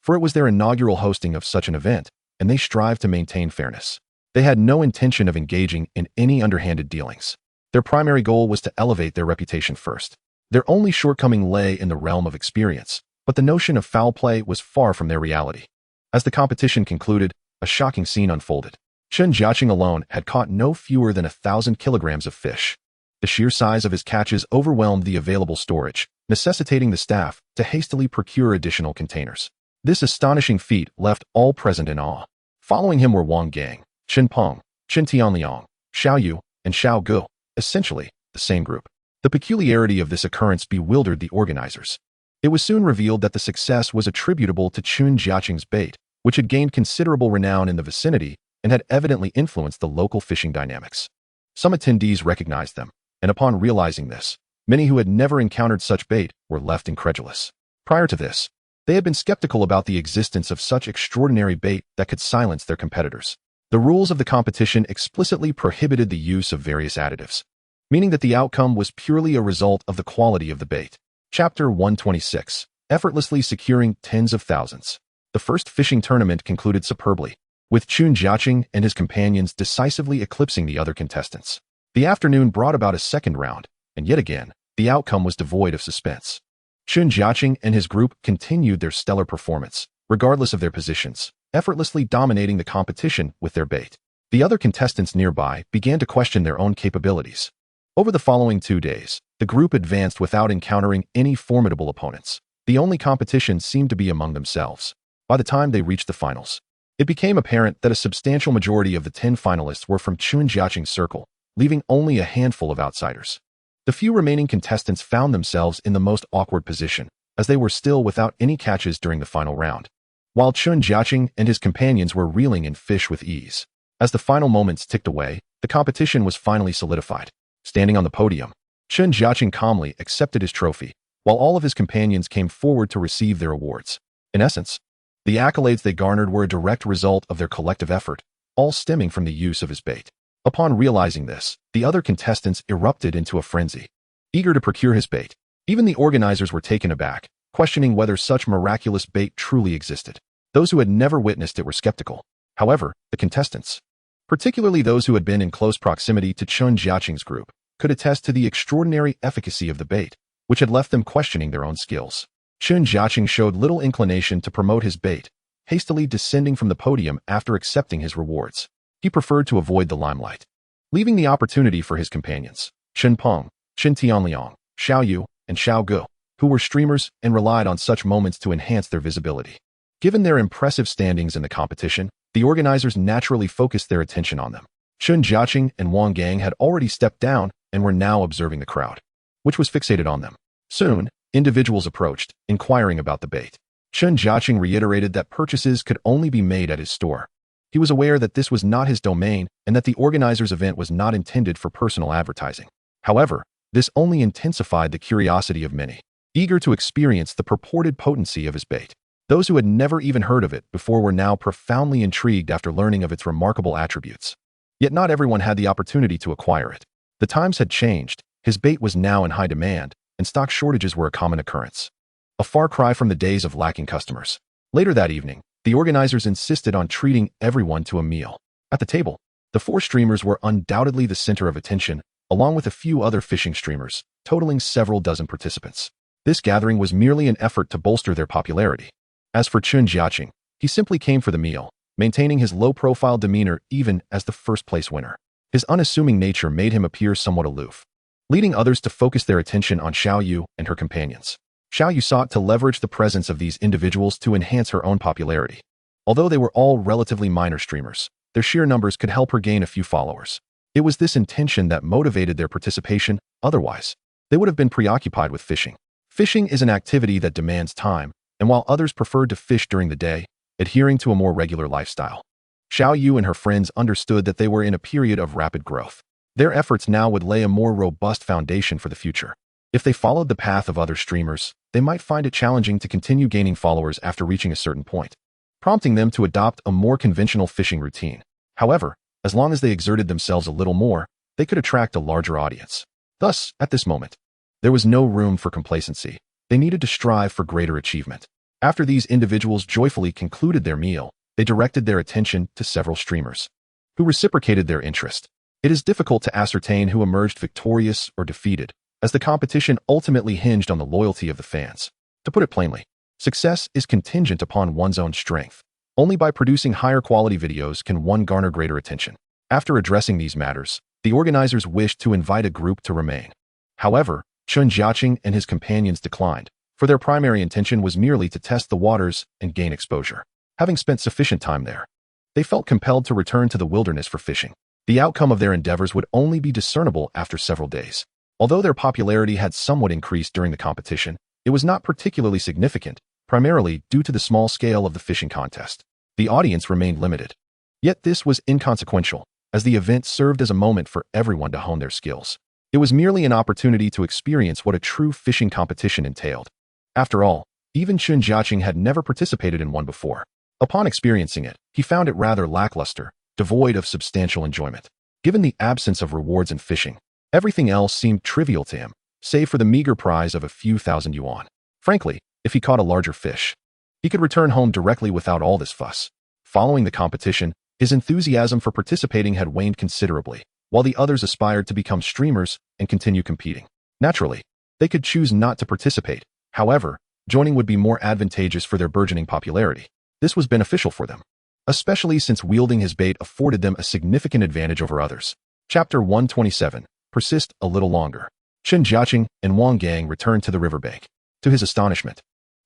for it was their inaugural hosting of such an event, and they strived to maintain fairness. They had no intention of engaging in any underhanded dealings. Their primary goal was to elevate their reputation first. Their only shortcoming lay in the realm of experience, but the notion of foul play was far from their reality. As the competition concluded, a shocking scene unfolded. Chen Jiacheng alone had caught no fewer than 1,000 kilograms of fish. The sheer size of his catches overwhelmed the available storage, necessitating the staff to hastily procure additional containers. This astonishing feat left all present in awe. Following him were Wang Gang, Chen Peng, Chen Tianliang, Xiaoyu, and Xiaoge, essentially the same group. The peculiarity of this occurrence bewildered the organizers. It was soon revealed that the success was attributable to Chen Jiacheng's bait, which had gained considerable renown in the vicinity and had evidently influenced the local fishing dynamics. Some attendees recognized them, and upon realizing this, many who had never encountered such bait were left incredulous. Prior to this, they had been skeptical about the existence of such extraordinary bait that could silence their competitors. The rules of the competition explicitly prohibited the use of various additives, meaning that the outcome was purely a result of the quality of the bait. Chapter 126. Effortlessly securing tens of thousands. The first fishing tournament concluded superbly, with Chen Jiacheng and his companions decisively eclipsing the other contestants. The afternoon brought about a second round, and yet again, the outcome was devoid of suspense. Chen Jiacheng and his group continued their stellar performance, regardless of their positions, effortlessly dominating the competition with their bait. The other contestants nearby began to question their own capabilities. Over the following 2 days, the group advanced without encountering any formidable opponents. The only competition seemed to be among themselves. By the time they reached the finals, it became apparent that a substantial majority of the 10 finalists were from Chen Jiacheng's circle, leaving only a handful of outsiders. The few remaining contestants found themselves in the most awkward position, as they were still without any catches during the final round, while Chen Jiacheng and his companions were reeling in fish with ease. As the final moments ticked away, the competition was finally solidified. Standing on the podium, Chen Jiacheng calmly accepted his trophy, while all of his companions came forward to receive their awards. In essence, The accolades they garnered were a direct result of their collective effort, all stemming from the use of his bait. Upon realizing this, the other contestants erupted into a frenzy, eager to procure his bait. Even the organizers were taken aback, questioning whether such miraculous bait truly existed. Those who had never witnessed it were skeptical. However, the contestants, particularly those who had been in close proximity to Chen Jiacheng's group, could attest to the extraordinary efficacy of the bait, which had left them questioning their own skills. Chen Jiacheng showed little inclination to promote his bait, hastily descending from the podium after accepting his rewards. He preferred to avoid the limelight, leaving the opportunity for his companions, Chen Peng, Chen Tianliang, Xiao Yu, and Xiao Gu, who were streamers and relied on such moments to enhance their visibility. Given their impressive standings in the competition, the organizers naturally focused their attention on them. Chen Jiacheng and Wang Gang had already stepped down and were now observing the crowd, which was fixated on them. Soon, individuals approached, inquiring about the bait. Chen Jiacheng reiterated that purchases could only be made at his store. He was aware that this was not his domain and that the organizer's event was not intended for personal advertising. However, this only intensified the curiosity of many, eager to experience the purported potency of his bait. Those who had never even heard of it before were now profoundly intrigued after learning of its remarkable attributes. Yet not everyone had the opportunity to acquire it. The times had changed, his bait was now in high demand, and stock shortages were a common occurrence. A far cry from the days of lacking customers. Later that evening, the organizers insisted on treating everyone to a meal. At the table, the 4 streamers were undoubtedly the center of attention, along with a few other fishing streamers, totaling several dozen participants. This gathering was merely an effort to bolster their popularity. As for Chen Jiacheng, he simply came for the meal, maintaining his low-profile demeanor even as the first-place winner. His unassuming nature made him appear somewhat aloof, leading others to focus their attention on Xiao Yu and her companions. Xiao Yu sought to leverage the presence of these individuals to enhance her own popularity. Although they were all relatively minor streamers, their sheer numbers could help her gain a few followers. It was this intention that motivated their participation, otherwise, they would have been preoccupied with fishing. Fishing is an activity that demands time, and while others preferred to fish during the day, adhering to a more regular lifestyle. Xiao Yu and her friends understood that they were in a period of rapid growth. Their efforts now would lay a more robust foundation for the future. If they followed the path of other streamers, they might find it challenging to continue gaining followers after reaching a certain point, prompting them to adopt a more conventional fishing routine. However, as long as they exerted themselves a little more, they could attract a larger audience. Thus, at this moment, there was no room for complacency. They needed to strive for greater achievement. After these individuals joyfully concluded their meal, they directed their attention to several streamers, who reciprocated their interest. It is difficult to ascertain who emerged victorious or defeated, as the competition ultimately hinged on the loyalty of the fans. To put it plainly, success is contingent upon one's own strength. Only by producing higher quality videos can one garner greater attention. After addressing these matters, the organizers wished to invite a group to remain. However, Chen Jiacheng and his companions declined, for their primary intention was merely to test the waters and gain exposure. Having spent sufficient time there, they felt compelled to return to the wilderness for fishing. The outcome of their endeavors would only be discernible after several days. Although their popularity had somewhat increased during the competition, it was not particularly significant, primarily due to the small scale of the fishing contest. The audience remained limited. Yet this was inconsequential, as the event served as a moment for everyone to hone their skills. It was merely an opportunity to experience what a true fishing competition entailed. After all, even Chen Jiacheng had never participated in one before. Upon experiencing it, he found it rather lackluster, devoid of substantial enjoyment. Given the absence of rewards in fishing, everything else seemed trivial to him, save for the meager prize of a few thousand yuan. Frankly, if he caught a larger fish, he could return home directly without all this fuss. Following the competition, his enthusiasm for participating had waned considerably, while the others aspired to become streamers and continue competing. Naturally, they could choose not to participate. However, joining would be more advantageous for their burgeoning popularity. This was beneficial for them, especially since wielding his bait afforded them a significant advantage over others. Chapter 127. Persist a little longer. Chen Jiacheng and Wang Gang returned to the riverbank. To his astonishment,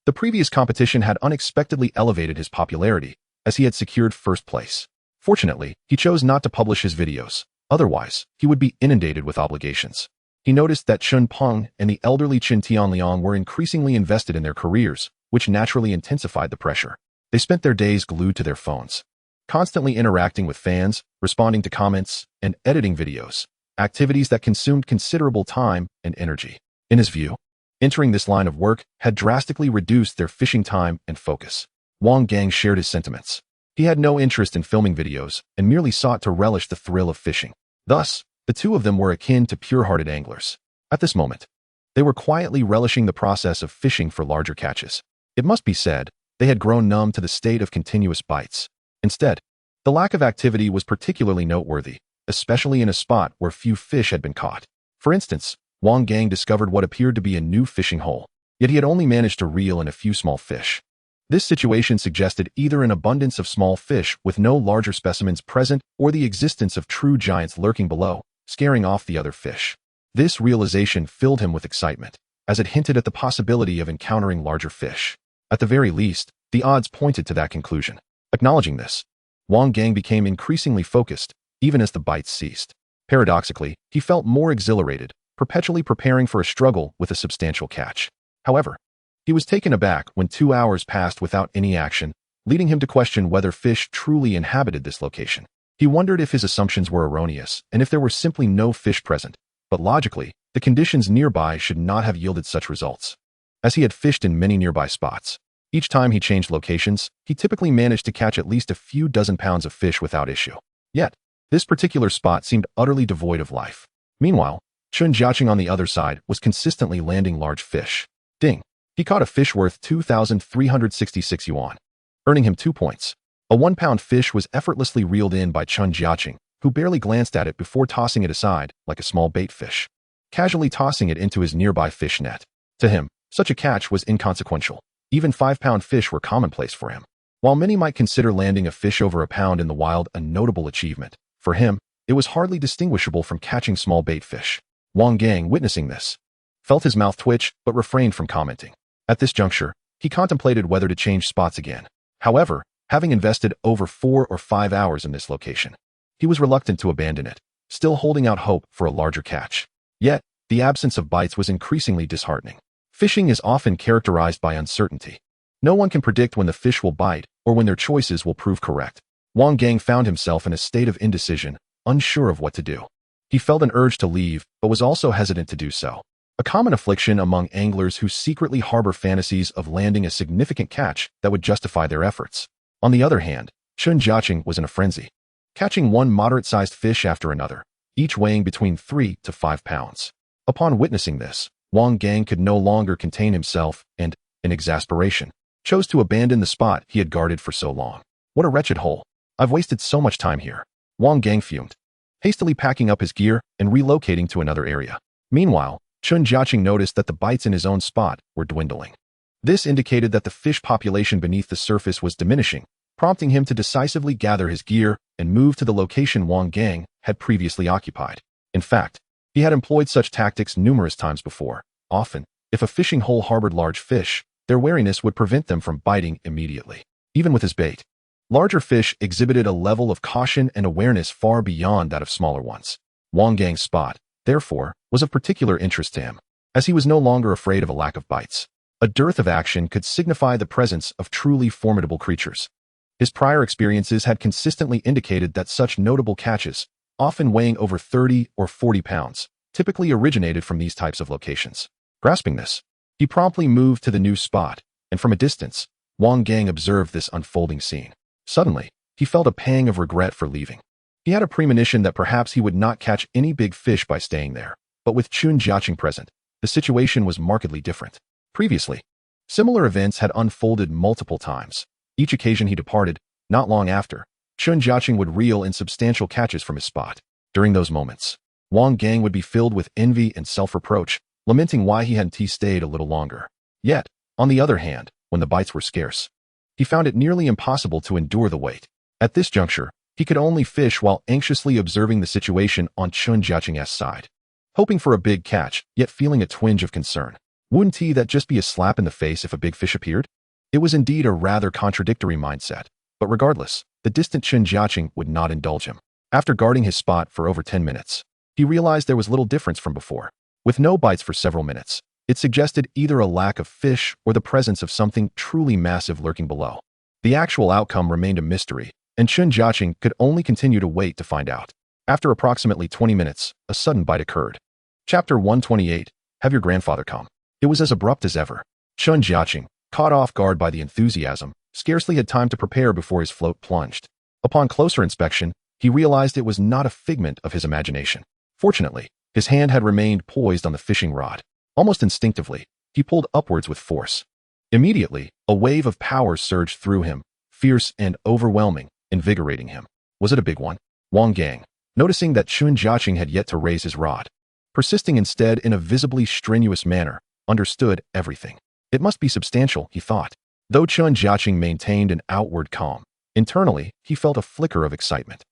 the previous competition had unexpectedly elevated his popularity, as he had secured first place. Fortunately, he chose not to publish his videos. Otherwise, he would be inundated with obligations. He noticed that Chen Peng and the elderly Chen Tianliang were increasingly invested in their careers, which naturally intensified the pressure. They spent their days glued to their phones, constantly interacting with fans, responding to comments, and editing videos, activities that consumed considerable time and energy. In his view, entering this line of work had drastically reduced their fishing time and focus. Wang Gang shared his sentiments. He had no interest in filming videos and merely sought to relish the thrill of fishing. Thus, the two of them were akin to pure-hearted anglers. At this moment, they were quietly relishing the process of fishing for larger catches. It must be said, they had grown numb to the state of continuous bites. Instead, the lack of activity was particularly noteworthy, especially in a spot where few fish had been caught. For instance, Wang Gang discovered what appeared to be a new fishing hole, yet he had only managed to reel in a few small fish. This situation suggested either an abundance of small fish with no larger specimens present or the existence of true giants lurking below, scaring off the other fish. This realization filled him with excitement, as it hinted at the possibility of encountering larger fish. At the very least, the odds pointed to that conclusion. Acknowledging this, Wang Gang became increasingly focused, even as the bites ceased. Paradoxically, he felt more exhilarated, perpetually preparing for a struggle with a substantial catch. However, he was taken aback when 2 hours passed without any action, leading him to question whether fish truly inhabited this location. He wondered if his assumptions were erroneous and if there were simply no fish present, but logically, the conditions nearby should not have yielded such results. As he had fished in many nearby spots, each time he changed locations, he typically managed to catch at least a few dozen pounds of fish without issue. Yet, this particular spot seemed utterly devoid of life. Meanwhile, Chen Jiacheng on the other side was consistently landing large fish. Ding! He caught a fish worth 2,366 yuan, earning him 2 points. A 1-pound fish was effortlessly reeled in by Chen Jiacheng, who barely glanced at it before tossing it aside like a small bait fish, casually tossing it into his nearby fish net. To him, such a catch was inconsequential. Even 5-pound fish were commonplace for him. While many might consider landing a fish over a pound in the wild a notable achievement, for him, it was hardly distinguishable from catching small bait fish. Wang Gang, witnessing this, felt his mouth twitch but refrained from commenting. At this juncture, he contemplated whether to change spots again. However, having invested over 4 or 5 hours in this location, he was reluctant to abandon it, still holding out hope for a larger catch. Yet, the absence of bites was increasingly disheartening. Fishing is often characterized by uncertainty. No one can predict when the fish will bite or when their choices will prove correct. Wang Gang found himself in a state of indecision, unsure of what to do. He felt an urge to leave, but was also hesitant to do so. A common affliction among anglers who secretly harbor fantasies of landing a significant catch that would justify their efforts. On the other hand, Chen Jiacheng was in a frenzy, catching one moderate-sized fish after another, each weighing between 3 to 5 pounds. Upon witnessing this, Wang Gang could no longer contain himself and, in exasperation, chose to abandon the spot he had guarded for so long. What a wretched hole. I've wasted so much time here. Wang Gang fumed, hastily packing up his gear and relocating to another area. Meanwhile, Chen Jiacheng noticed that the bites in his own spot were dwindling. This indicated that the fish population beneath the surface was diminishing, prompting him to decisively gather his gear and move to the location Wang Gang had previously occupied. In fact, he had employed such tactics numerous times before. Often, if a fishing hole harbored large fish, their wariness would prevent them from biting immediately. Even with his bait, larger fish exhibited a level of caution and awareness far beyond that of smaller ones. Wang Gang's spot, therefore, was of particular interest to him, as he was no longer afraid of a lack of bites. A dearth of action could signify the presence of truly formidable creatures. His prior experiences had consistently indicated that such notable catches, often weighing over 30 or 40 pounds, typically originated from these types of locations. Grasping this, he promptly moved to the new spot, and from a distance, Wang Gang observed this unfolding scene. Suddenly, he felt a pang of regret for leaving. He had a premonition that perhaps he would not catch any big fish by staying there, but with Chen Jiacheng present, the situation was markedly different. Previously, similar events had unfolded multiple times. Each occasion he departed, not long after, Chen Jiacheng would reel in substantial catches from his spot. During those moments, Wang Gang would be filled with envy and self-reproach, lamenting why he hadn't stayed a little longer. Yet, on the other hand, when the bites were scarce, he found it nearly impossible to endure the wait. At this juncture, he could only fish while anxiously observing the situation on Chen Jiacheng's side, hoping for a big catch, yet feeling a twinge of concern. Wouldn't that just be a slap in the face if a big fish appeared? It was indeed a rather contradictory mindset, but regardless, the distant Chen Jiacheng would not indulge him. After guarding his spot for over 10 minutes, he realized there was little difference from before. With no bites for several minutes, it suggested either a lack of fish or the presence of something truly massive lurking below. The actual outcome remained a mystery, and Chen Jiacheng could only continue to wait to find out. After approximately 20 minutes, a sudden bite occurred. Chapter 128, Have Your Grandfather Come. It was as abrupt as ever. Chen Jiacheng, caught off guard by the enthusiasm, scarcely had time to prepare before his float plunged. Upon closer inspection, he realized it was not a figment of his imagination. Fortunately, his hand had remained poised on the fishing rod. Almost instinctively, he pulled upwards with force. Immediately, a wave of power surged through him, fierce and overwhelming, invigorating him. Was it a big one? Wang Gang, noticing that Chen Jiacheng had yet to raise his rod, persisting instead in a visibly strenuous manner, understood everything. It must be substantial, he thought. Though Chen Jiacheng maintained an outward calm, internally, he felt a flicker of excitement.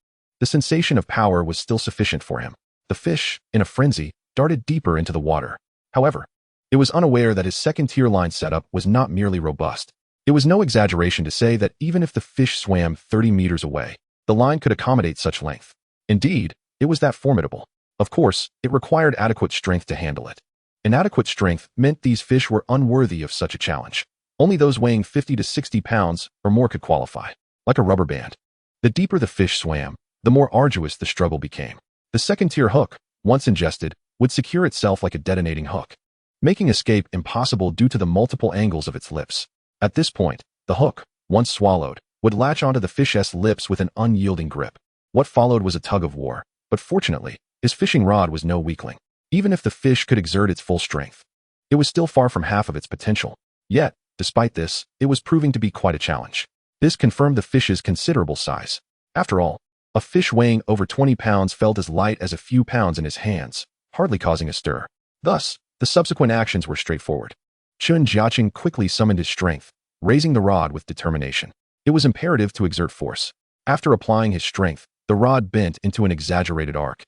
The sensation of power was still sufficient for him. The fish, in a frenzy, darted deeper into the water. However, it was unaware that his second-tier line setup was not merely robust. It was no exaggeration to say that even if the fish swam 30 meters away, the line could accommodate such length. Indeed, it was that formidable. Of course, it required adequate strength to handle it. Inadequate strength meant these fish were unworthy of such a challenge. Only those weighing 50 to 60 pounds or more could qualify, like a rubber band. The deeper the fish swam, the more arduous the struggle became. The second-tier hook, once ingested, would secure itself like a detonating hook, making escape impossible due to the multiple angles of its lips. At this point, the hook, once swallowed, would latch onto the fish's lips with an unyielding grip. What followed was a tug-of-war, but fortunately, his fishing rod was no weakling. Even if the fish could exert its full strength, it was still far from half of its potential. Yet, despite this, it was proving to be quite a challenge. This confirmed the fish's considerable size. After all, a fish weighing over 20 pounds felt as light as a few pounds in his hands, hardly causing a stir. Thus, the subsequent actions were straightforward. Chen Jiacheng quickly summoned his strength, raising the rod with determination. It was imperative to exert force. After applying his strength, the rod bent into an exaggerated arc.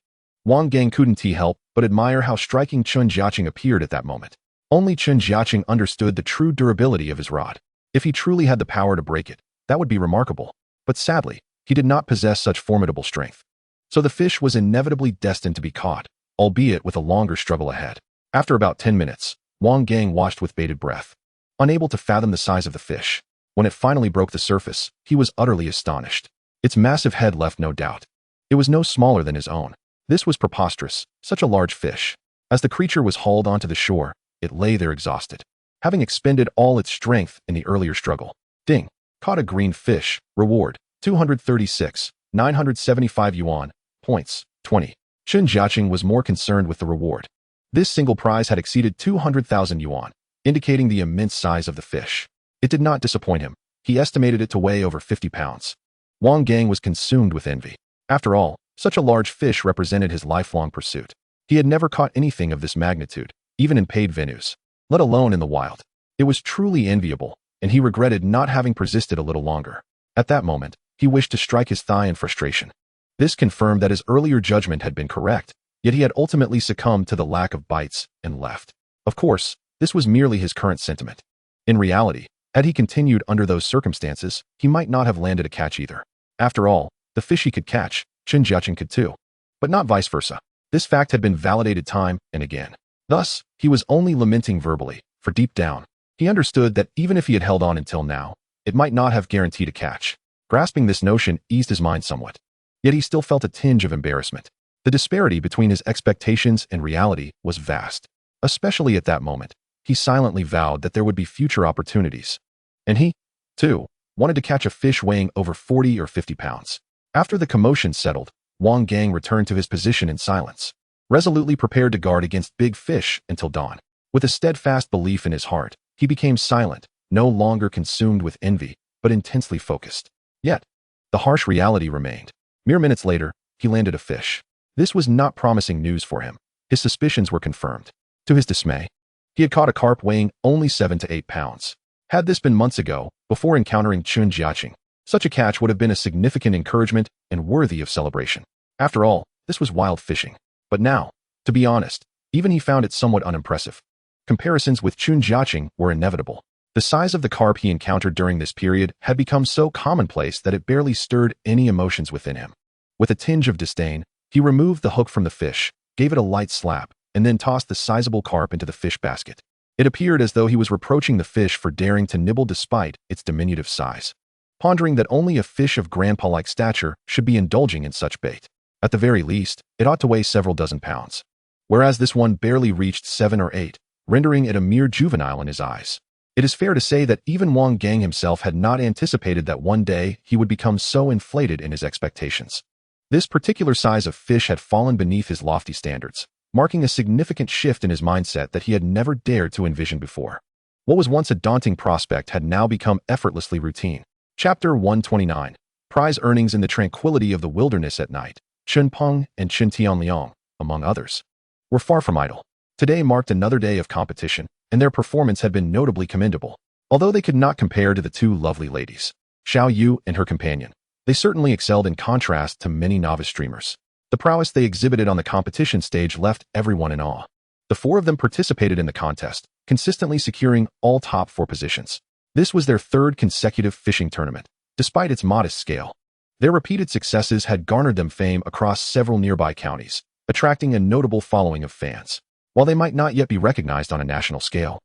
Wang Gang couldn't help but admire how striking Chen Jiacheng appeared at that moment. Only Chen Jiacheng understood the true durability of his rod. If he truly had the power to break it, that would be remarkable. But sadly, he did not possess such formidable strength. So the fish was inevitably destined to be caught, albeit with a longer struggle ahead. After about 10 minutes, Wang Gang watched with bated breath, unable to fathom the size of the fish. When it finally broke the surface, he was utterly astonished. Its massive head left no doubt. It was no smaller than his own. This was preposterous, such a large fish. As the creature was hauled onto the shore, it lay there exhausted, having expended all its strength in the earlier struggle. Ding! Caught a green fish. Reward, 236, 975 yuan. Points, 20. Chen Jiacheng was more concerned with the reward. This single prize had exceeded 200,000 yuan, indicating the immense size of the fish. It did not disappoint him. He estimated it to weigh over 50 pounds. Wang Gang was consumed with envy. After all, such a large fish represented his lifelong pursuit. He had never caught anything of this magnitude, even in paid venues, let alone in the wild. It was truly enviable, and he regretted not having persisted a little longer. At that moment, he wished to strike his thigh in frustration. This confirmed that his earlier judgment had been correct, yet he had ultimately succumbed to the lack of bites and left. Of course, this was merely his current sentiment. In reality, had he continued under those circumstances, he might not have landed a catch either. After all, the fish he could catch, Chen Jiacheng could too. But not vice versa. This fact had been validated time and again. Thus, he was only lamenting verbally, for deep down, he understood that even if he had held on until now, it might not have guaranteed a catch. Grasping this notion eased his mind somewhat. Yet he still felt a tinge of embarrassment. The disparity between his expectations and reality was vast. Especially at that moment, he silently vowed that there would be future opportunities. And he, too, wanted to catch a fish weighing over 40 or 50 pounds. After the commotion settled, Wang Gang returned to his position in silence, resolutely prepared to guard against big fish until dawn. With a steadfast belief in his heart, he became silent, no longer consumed with envy, but intensely focused. Yet, the harsh reality remained. Mere minutes later, he landed a fish. This was not promising news for him. His suspicions were confirmed. To his dismay, he had caught a carp weighing only 7 to 8 pounds. Had this been months ago, before encountering Chen Jiacheng, such a catch would have been a significant encouragement and worthy of celebration. After all, this was wild fishing. But now, to be honest, even he found it somewhat unimpressive. Comparisons with Chen Jiacheng were inevitable. The size of the carp he encountered during this period had become so commonplace that it barely stirred any emotions within him. With a tinge of disdain, he removed the hook from the fish, gave it a light slap, and then tossed the sizable carp into the fish basket. It appeared as though he was reproaching the fish for daring to nibble despite its diminutive size, pondering that only a fish of grandpa-like stature should be indulging in such bait. At the very least, it ought to weigh several dozen pounds, whereas this one barely reached 7 or 8, rendering it a mere juvenile in his eyes. It is fair to say that even Wang Gang himself had not anticipated that one day he would become so inflated in his expectations. This particular size of fish had fallen beneath his lofty standards, marking a significant shift in his mindset that he had never dared to envision before. What was once a daunting prospect had now become effortlessly routine. Chapter 129. Prize earnings in the tranquility of the wilderness at night. Chen Peng and Chen Tianliang, among others, were far from idle. Today marked another day of competition, and their performance had been notably commendable. Although they could not compare to the two lovely ladies, Xiao Yu and her companion, they certainly excelled in contrast to many novice streamers. The prowess they exhibited on the competition stage left everyone in awe. The four of them participated in the contest, consistently securing all top four positions. This was their third consecutive fishing tournament, despite its modest scale. Their repeated successes had garnered them fame across several nearby counties, attracting a notable following of fans. While they might not yet be recognized on a national scale,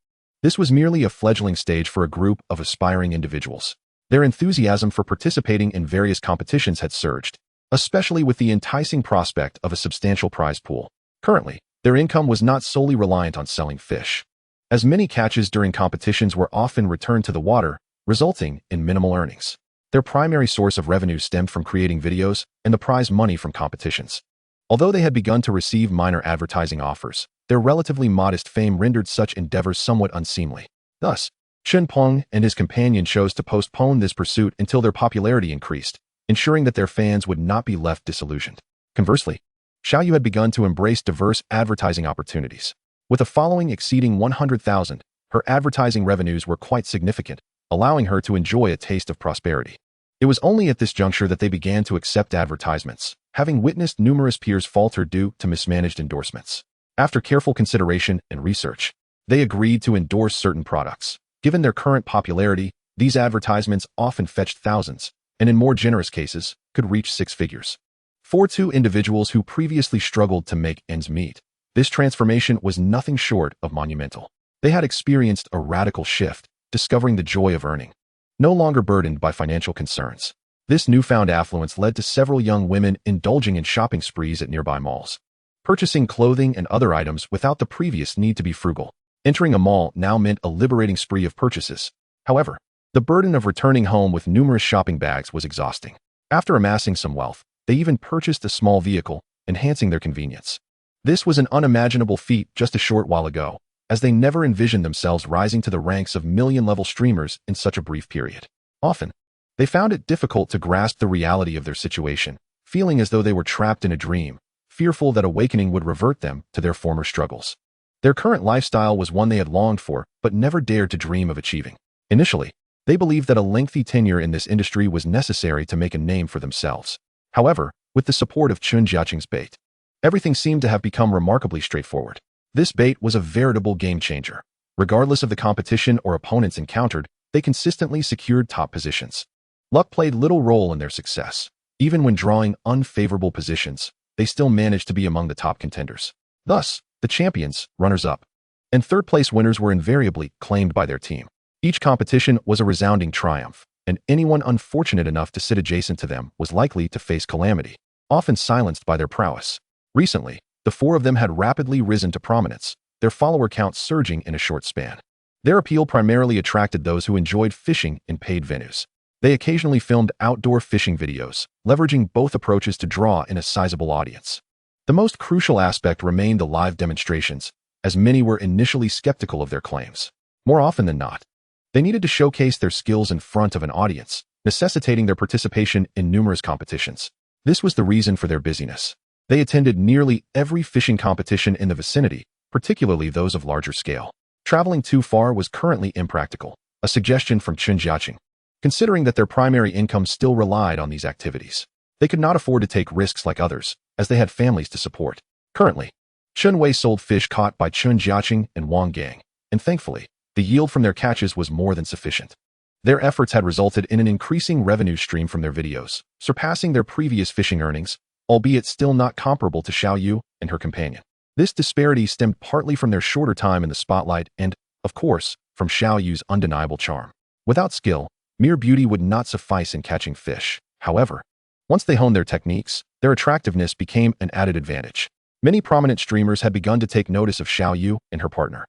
this was merely a fledgling stage for a group of aspiring individuals. Their enthusiasm for participating in various competitions had surged, especially with the enticing prospect of a substantial prize pool. Currently, their income was not solely reliant on selling fish, as many catches during competitions were often returned to the water, resulting in minimal earnings. Their primary source of revenue stemmed from creating videos and the prize money from competitions. Although they had begun to receive minor advertising offers, their relatively modest fame rendered such endeavors somewhat unseemly. Thus, Chen Peng and his companion chose to postpone this pursuit until their popularity increased, ensuring that their fans would not be left disillusioned. Conversely, Xiao Yu had begun to embrace diverse advertising opportunities. With a following exceeding 100,000, her advertising revenues were quite significant, allowing her to enjoy a taste of prosperity. It was only at this juncture that they began to accept advertisements, having witnessed numerous peers falter due to mismanaged endorsements. After careful consideration and research, they agreed to endorse certain products. Given their current popularity, these advertisements often fetched thousands, and in more generous cases, could reach six figures. For two individuals who previously struggled to make ends meet, this transformation was nothing short of monumental. They had experienced a radical shift, discovering the joy of earning. No longer burdened by financial concerns, this newfound affluence led to several young women indulging in shopping sprees at nearby malls, purchasing clothing and other items without the previous need to be frugal. Entering a mall now meant a liberating spree of purchases. However, the burden of returning home with numerous shopping bags was exhausting. After amassing some wealth, they even purchased a small vehicle, enhancing their convenience. This was an unimaginable feat just a short while ago, as they never envisioned themselves rising to the ranks of million-level streamers in such a brief period. Often, they found it difficult to grasp the reality of their situation, feeling as though they were trapped in a dream, fearful that awakening would revert them to their former struggles. Their current lifestyle was one they had longed for, but never dared to dream of achieving. Initially, they believed that a lengthy tenure in this industry was necessary to make a name for themselves. However, with the support of Chen Jiacheng's bait, everything seemed to have become remarkably straightforward. This bait was a veritable game-changer. Regardless of the competition or opponents encountered, they consistently secured top positions. Luck played little role in their success. Even when drawing unfavorable positions, they still managed to be among the top contenders. Thus, the champions, runners-up, and third-place winners were invariably claimed by their team. Each competition was a resounding triumph, and anyone unfortunate enough to sit adjacent to them was likely to face calamity, often silenced by their prowess. Recently, the four of them had rapidly risen to prominence, their follower count surging in a short span. Their appeal primarily attracted those who enjoyed fishing in paid venues. They occasionally filmed outdoor fishing videos, leveraging both approaches to draw in a sizable audience. The most crucial aspect remained the live demonstrations, as many were initially skeptical of their claims. More often than not, they needed to showcase their skills in front of an audience, necessitating their participation in numerous competitions. This was the reason for their busyness. They attended nearly every fishing competition in the vicinity, particularly those of larger scale. Traveling too far was currently impractical, a suggestion from Chen Jiacheng. Considering that their primary income still relied on these activities, they could not afford to take risks like others, as they had families to support. Currently, Chen Wei sold fish caught by Chen Jiacheng and Wang Gang, and thankfully, the yield from their catches was more than sufficient. Their efforts had resulted in an increasing revenue stream from their videos, surpassing their previous fishing earnings, albeit still not comparable to Xiao Yu and her companion. This disparity stemmed partly from their shorter time in the spotlight and, of course, from Xiao Yu's undeniable charm. Without skill, mere beauty would not suffice in catching fish. However, once they honed their techniques, their attractiveness became an added advantage. Many prominent streamers had begun to take notice of Xiao Yu and her partner.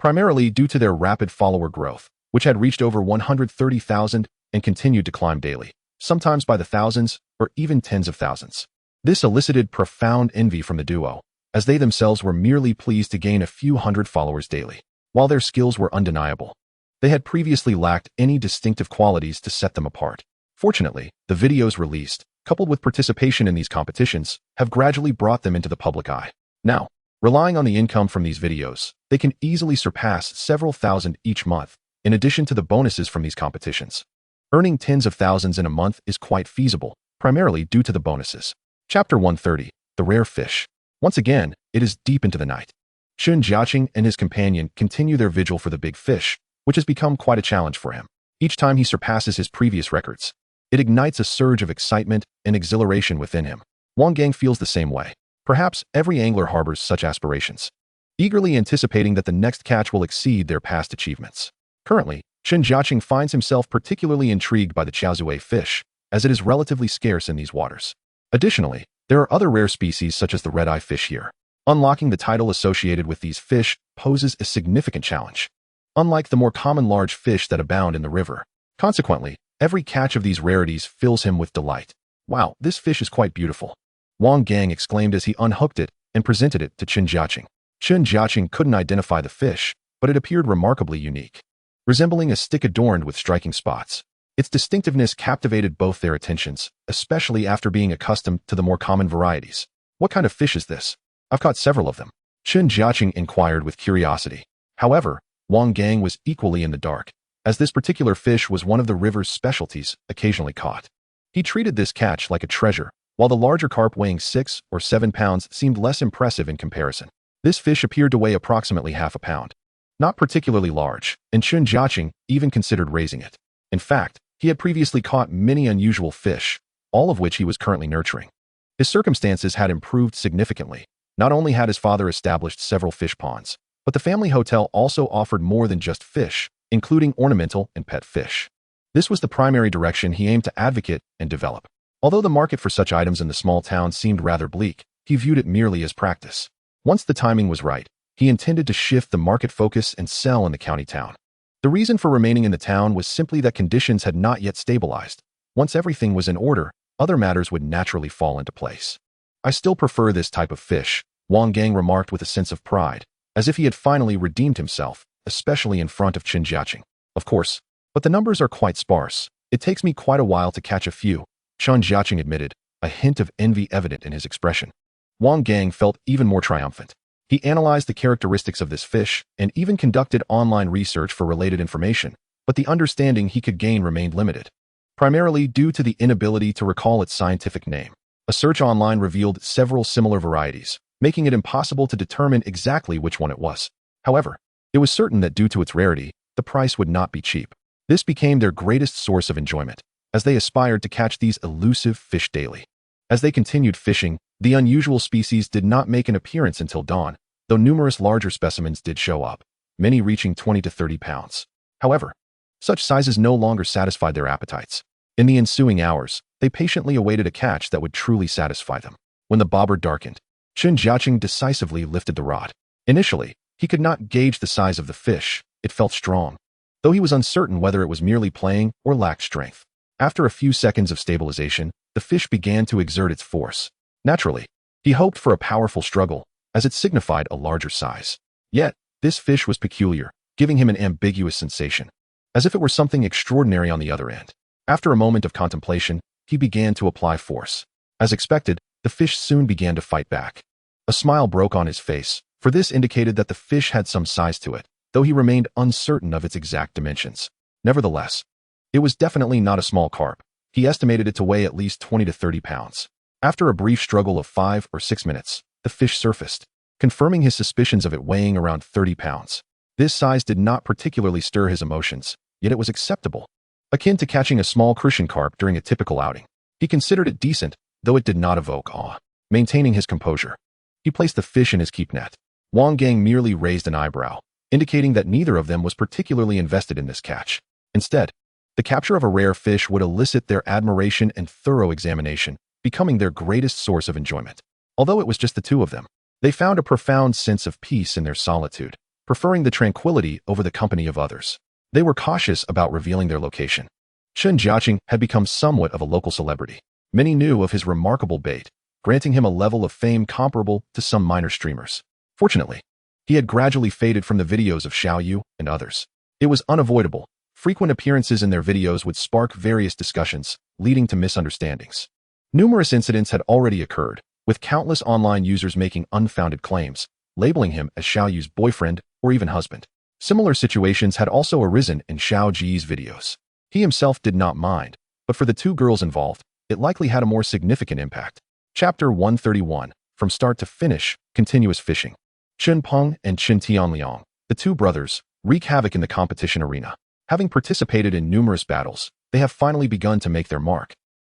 Primarily due to their rapid follower growth, which had reached over 130,000 and continued to climb daily, sometimes by the thousands or even tens of thousands. This elicited profound envy from the duo, as they themselves were merely pleased to gain a few hundred followers daily. While their skills were undeniable, they had previously lacked any distinctive qualities to set them apart. Fortunately, the videos released, coupled with participation in these competitions, have gradually brought them into the public eye. Now, relying on the income from these videos, they can easily surpass several thousand each month, in addition to the bonuses from these competitions. Earning tens of thousands in a month is quite feasible, primarily due to the bonuses. Chapter 130, The Rare Fish. Once again, it is deep into the night. Chen Jiacheng and his companion continue their vigil for the big fish, which has become quite a challenge for him. Each time he surpasses his previous records, it ignites a surge of excitement and exhilaration within him. Wang Gang feels the same way. Perhaps every angler harbors such aspirations, eagerly anticipating that the next catch will exceed their past achievements. Currently, Chen Jiacheng finds himself particularly intrigued by the Chaozue fish, as it is relatively scarce in these waters. Additionally, there are other rare species such as the red-eye fish here. Unlocking the title associated with these fish poses a significant challenge, unlike the more common large fish that abound in the river. Consequently, every catch of these rarities fills him with delight. Wow, this fish is quite beautiful, Wang Gang exclaimed as he unhooked it and presented it to Chen Jiacheng. Chen Jiacheng couldn't identify the fish, but it appeared remarkably unique, resembling a stick adorned with striking spots. Its distinctiveness captivated both their attentions, especially after being accustomed to the more common varieties. What kind of fish is this? I've caught several of them, Chen Jiacheng inquired with curiosity. However, Wang Gang was equally in the dark, as this particular fish was one of the river's specialties, occasionally caught. He treated this catch like a treasure, while the larger carp weighing 6 or 7 pounds seemed less impressive in comparison. This fish appeared to weigh approximately half a pound. Not particularly large, and Chen Jiacheng even considered raising it. In fact, he had previously caught many unusual fish, all of which he was currently nurturing. His circumstances had improved significantly. Not only had his father established several fish ponds, but the family hotel also offered more than just fish, including ornamental and pet fish. This was the primary direction he aimed to advocate and develop. Although the market for such items in the small town seemed rather bleak, he viewed it merely as practice. Once the timing was right, he intended to shift the market focus and sell in the county town. The reason for remaining in the town was simply that conditions had not yet stabilized. Once everything was in order, other matters would naturally fall into place. I still prefer this type of fish, Wang Gang remarked with a sense of pride, as if he had finally redeemed himself, especially in front of Chen Jiacheng. Of course, but the numbers are quite sparse. It takes me quite a while to catch a few, Chen Jiacheng admitted, a hint of envy evident in his expression. Wang Gang felt even more triumphant. He analyzed the characteristics of this fish and even conducted online research for related information, but the understanding he could gain remained limited, primarily due to the inability to recall its scientific name. A search online revealed several similar varieties, making it impossible to determine exactly which one it was. However, it was certain that due to its rarity, the price would not be cheap. This became their greatest source of enjoyment, as they aspired to catch these elusive fish daily. As they continued fishing, the unusual species did not make an appearance until dawn, though numerous larger specimens did show up, many reaching 20 to 30 pounds. However, such sizes no longer satisfied their appetites. In the ensuing hours, they patiently awaited a catch that would truly satisfy them. When the bobber darkened, Chen Jiacheng decisively lifted the rod. Initially, he could not gauge the size of the fish. It felt strong, though he was uncertain whether it was merely playing or lacked strength. After a few seconds of stabilization, the fish began to exert its force. Naturally, he hoped for a powerful struggle, as it signified a larger size. Yet, this fish was peculiar, giving him an ambiguous sensation, as if it were something extraordinary on the other end. After a moment of contemplation, he began to apply force. As expected, the fish soon began to fight back. A smile broke on his face, for this indicated that the fish had some size to it, though he remained uncertain of its exact dimensions. Nevertheless, it was definitely not a small carp. He estimated it to weigh at least 20 to 30 pounds. After a brief struggle of 5 or 6 minutes, the fish surfaced, confirming his suspicions of it weighing around 30 pounds. This size did not particularly stir his emotions, yet it was acceptable, akin to catching a small crucian carp during a typical outing. He considered it decent, though it did not evoke awe. Maintaining his composure, he placed the fish in his keep net. Wang Gang merely raised an eyebrow, indicating that neither of them was particularly invested in this catch. Instead, the capture of a rare fish would elicit their admiration and thorough examination, becoming their greatest source of enjoyment. Although it was just the two of them, they found a profound sense of peace in their solitude, preferring the tranquility over the company of others. They were cautious about revealing their location. Chen Jiacheng had become somewhat of a local celebrity. Many knew of his remarkable bait, granting him a level of fame comparable to some minor streamers. Fortunately, he had gradually faded from the videos of Xiaoyu and others. It was unavoidable. Frequent appearances in their videos would spark various discussions, leading to misunderstandings. Numerous incidents had already occurred, with countless online users making unfounded claims, labeling him as Xiaoyu's boyfriend or even husband. Similar situations had also arisen in Xiao Ji's videos. He himself did not mind, but for the two girls involved, it likely had a more significant impact. Chapter 131. From start to finish, continuous fishing. Chen Peng and Chen Tianliang, the two brothers, wreak havoc in the competition arena. Having participated in numerous battles, they have finally begun to make their mark,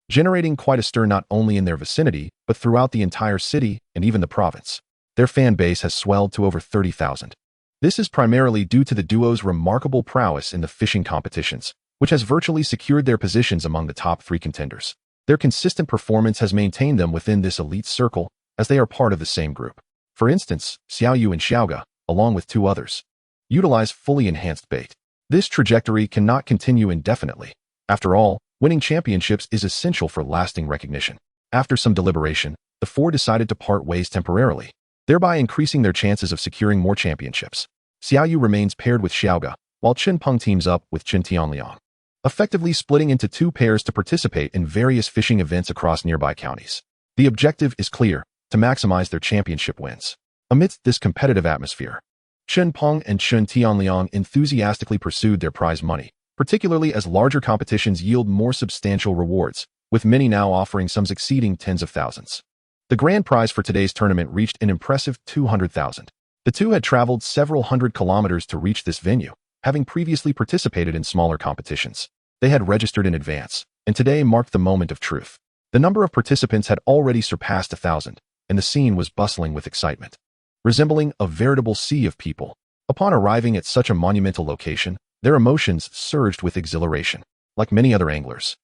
generating quite a stir not only in their vicinity, but throughout the entire city and even the province. Their fan base has swelled to over 30,000. This is primarily due to the duo's remarkable prowess in the fishing competitions, which has virtually secured their positions among the top 3 contenders. Their consistent performance has maintained them within this elite circle, as they are part of the same group. For instance, Xiaoyu and Xiaoga, along with 2 others, utilize fully enhanced bait. This trajectory cannot continue indefinitely. After all, winning championships is essential for lasting recognition. After some deliberation, the 4 decided to part ways temporarily, thereby increasing their chances of securing more championships. Xiaoyu remains paired with Xiaoga, while Chen Peng teams up with Chen Tianliang, effectively splitting into 2 pairs to participate in various fishing events across nearby counties. The objective is clear: to maximize their championship wins. Amidst this competitive atmosphere, Chen Peng and Chen Tianliang enthusiastically pursued their prize money, particularly as larger competitions yield more substantial rewards, with many now offering sums exceeding tens of thousands. The grand prize for today's tournament reached an impressive 200,000. The two had traveled several hundred kilometers to reach this venue, having previously participated in smaller competitions. They had registered in advance, and today marked the moment of truth. The number of participants had already surpassed 1,000, and the scene was bustling with excitement, resembling a veritable sea of people. Upon arriving at such a monumental location, their emotions surged with exhilaration. Like many other anglers,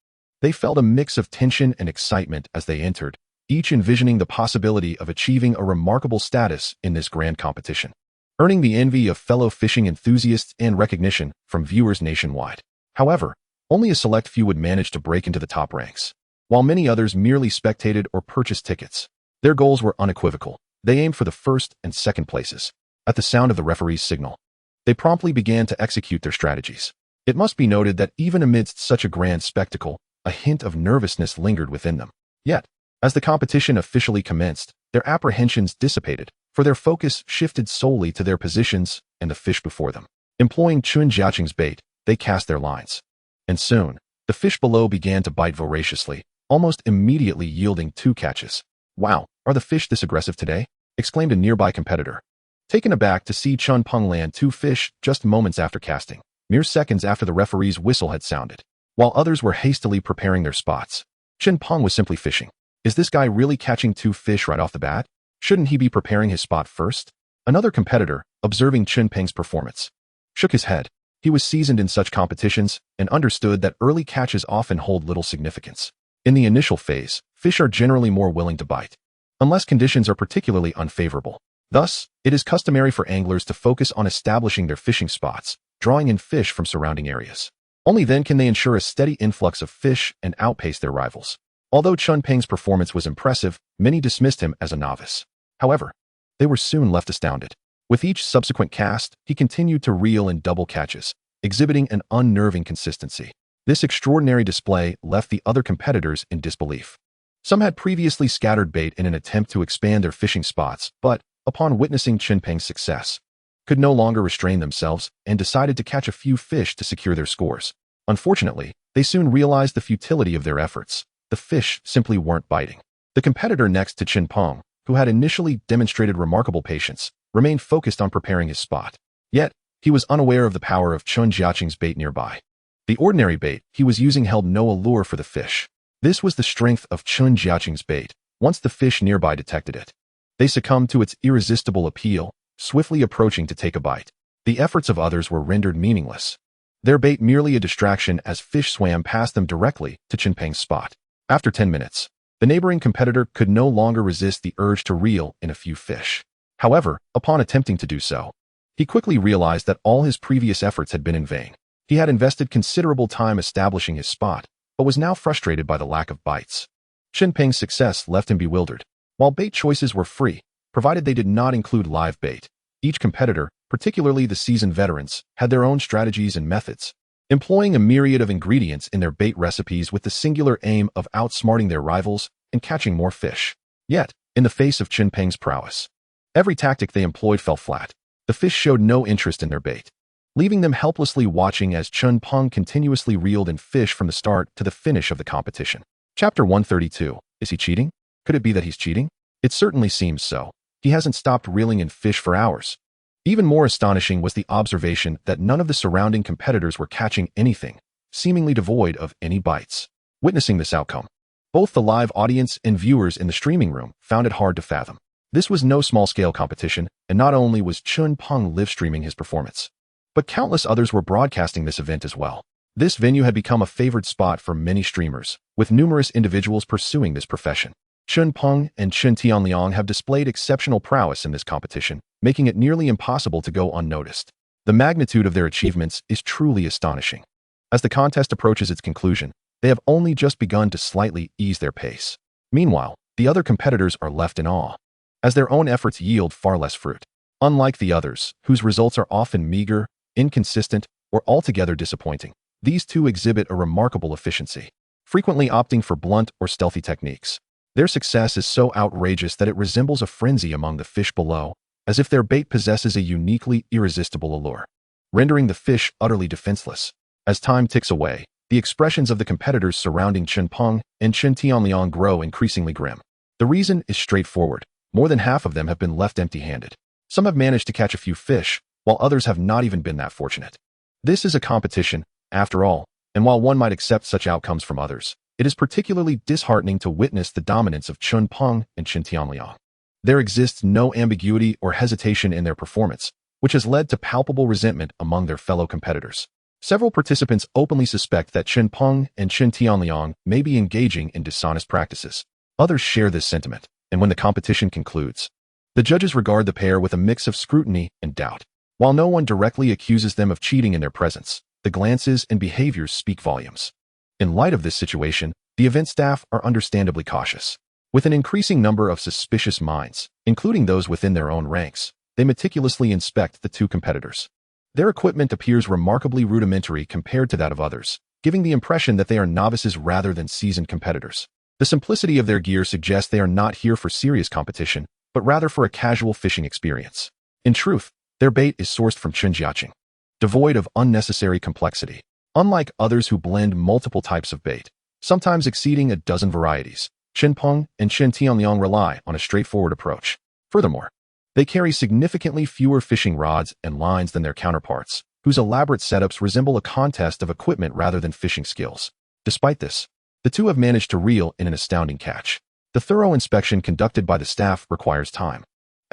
they felt a mix of tension and excitement as they entered, each envisioning the possibility of achieving a remarkable status in this grand competition, earning the envy of fellow fishing enthusiasts and recognition from viewers nationwide. However, only a select few would manage to break into the top ranks, while many others merely spectated or purchased tickets. Their goals were unequivocal. They aimed for the first and second places. At the sound of the referee's signal, they promptly began to execute their strategies. It must be noted that even amidst such a grand spectacle, a hint of nervousness lingered within them. Yet, as the competition officially commenced, their apprehensions dissipated, for their focus shifted solely to their positions and the fish before them. Employing Chen Jiacheng's bait, they cast their lines. And soon, the fish below began to bite voraciously, almost immediately yielding 2 catches. "Wow, are the fish this aggressive today?" exclaimed a nearby competitor, taken aback to see Chen Peng land 2 fish just moments after casting, mere seconds after the referee's whistle had sounded. While others were hastily preparing their spots, Chen Peng was simply fishing. Is this guy really catching 2 fish right off the bat? Shouldn't he be preparing his spot first? Another competitor, observing Chen Peng's performance, shook his head. He was seasoned in such competitions and understood that early catches often hold little significance. In the initial phase, fish are generally more willing to bite, unless conditions are particularly unfavorable. Thus, it is customary for anglers to focus on establishing their fishing spots, drawing in fish from surrounding areas. Only then can they ensure a steady influx of fish and outpace their rivals. Although Chen Peng's performance was impressive, many dismissed him as a novice. However, they were soon left astounded. With each subsequent cast, he continued to reel in double catches, exhibiting an unnerving consistency. This extraordinary display left the other competitors in disbelief. Some had previously scattered bait in an attempt to expand their fishing spots, but, upon witnessing Chen Peng's success, could no longer restrain themselves and decided to catch a few fish to secure their scores. Unfortunately, they soon realized the futility of their efforts. The fish simply weren't biting. The competitor next to Chen Peng, who had initially demonstrated remarkable patience, remained focused on preparing his spot. Yet, he was unaware of the power of Chen Jiacheng's bait nearby. The ordinary bait he was using held no allure for the fish. This was the strength of Chen Jiacheng's bait. Once the fish nearby detected it, they succumbed to its irresistible appeal, swiftly approaching to take a bite. The efforts of others were rendered meaningless, their bait merely a distraction as fish swam past them directly to Chen Peng's spot. After 10 minutes, the neighboring competitor could no longer resist the urge to reel in a few fish. However, upon attempting to do so, he quickly realized that all his previous efforts had been in vain. He had invested considerable time establishing his spot, but was now frustrated by the lack of bites. Chen Peng's success left him bewildered. While bait choices were free, provided they did not include live bait, each competitor, particularly the seasoned veterans, had their own strategies and methods, employing a myriad of ingredients in their bait recipes with the singular aim of outsmarting their rivals and catching more fish. Yet, in the face of Chen Peng's prowess, every tactic they employed fell flat. The fish showed no interest in their bait, leaving them helplessly watching as Chen Peng continuously reeled in fish from the start to the finish of the competition. Chapter 132. Is he cheating? Could it be that he's cheating? It certainly seems so. He hasn't stopped reeling in fish for hours. Even more astonishing was the observation that none of the surrounding competitors were catching anything, seemingly devoid of any bites. Witnessing this outcome, both the live audience and viewers in the streaming room found it hard to fathom. This was no small-scale competition, and not only was Chen Peng live-streaming his performance, but countless others were broadcasting this event as well. This venue had become a favored spot for many streamers, with numerous individuals pursuing this profession. Chen Peng and Chen Tianliang have displayed exceptional prowess in this competition, making it nearly impossible to go unnoticed. The magnitude of their achievements is truly astonishing. As the contest approaches its conclusion, they have only just begun to slightly ease their pace. Meanwhile, the other competitors are left in awe, as their own efforts yield far less fruit. Unlike the others, whose results are often meager, inconsistent, or altogether disappointing, these two exhibit a remarkable efficiency, frequently opting for blunt or stealthy techniques. Their success is so outrageous that it resembles a frenzy among the fish below, as if their bait possesses a uniquely irresistible allure, rendering the fish utterly defenseless. As time ticks away, the expressions of the competitors surrounding Chen Peng and Chen Tianliang grow increasingly grim. The reason is straightforward. More than half of them have been left empty-handed. Some have managed to catch a few fish, while others have not even been that fortunate. This is a competition, after all, and while one might accept such outcomes from others, it is particularly disheartening to witness the dominance of Chen Peng and Chen Tianliang. There exists no ambiguity or hesitation in their performance, which has led to palpable resentment among their fellow competitors. Several participants openly suspect that Chen Peng and Chen Tianliang may be engaging in dishonest practices. Others share this sentiment, and when the competition concludes, the judges regard the pair with a mix of scrutiny and doubt. While no one directly accuses them of cheating in their presence, the glances and behaviors speak volumes. In light of this situation, the event staff are understandably cautious. With an increasing number of suspicious minds, including those within their own ranks, they meticulously inspect the two competitors. Their equipment appears remarkably rudimentary compared to that of others, giving the impression that they are novices rather than seasoned competitors. The simplicity of their gear suggests they are not here for serious competition, but rather for a casual fishing experience. In truth, their bait is sourced from Chen Jiacheng, devoid of unnecessary complexity. Unlike others who blend multiple types of bait, sometimes exceeding a dozen varieties, Chen Peng and Chen Tianliang rely on a straightforward approach. Furthermore, they carry significantly fewer fishing rods and lines than their counterparts, whose elaborate setups resemble a contest of equipment rather than fishing skills. Despite this, the two have managed to reel in an astounding catch. The thorough inspection conducted by the staff requires time,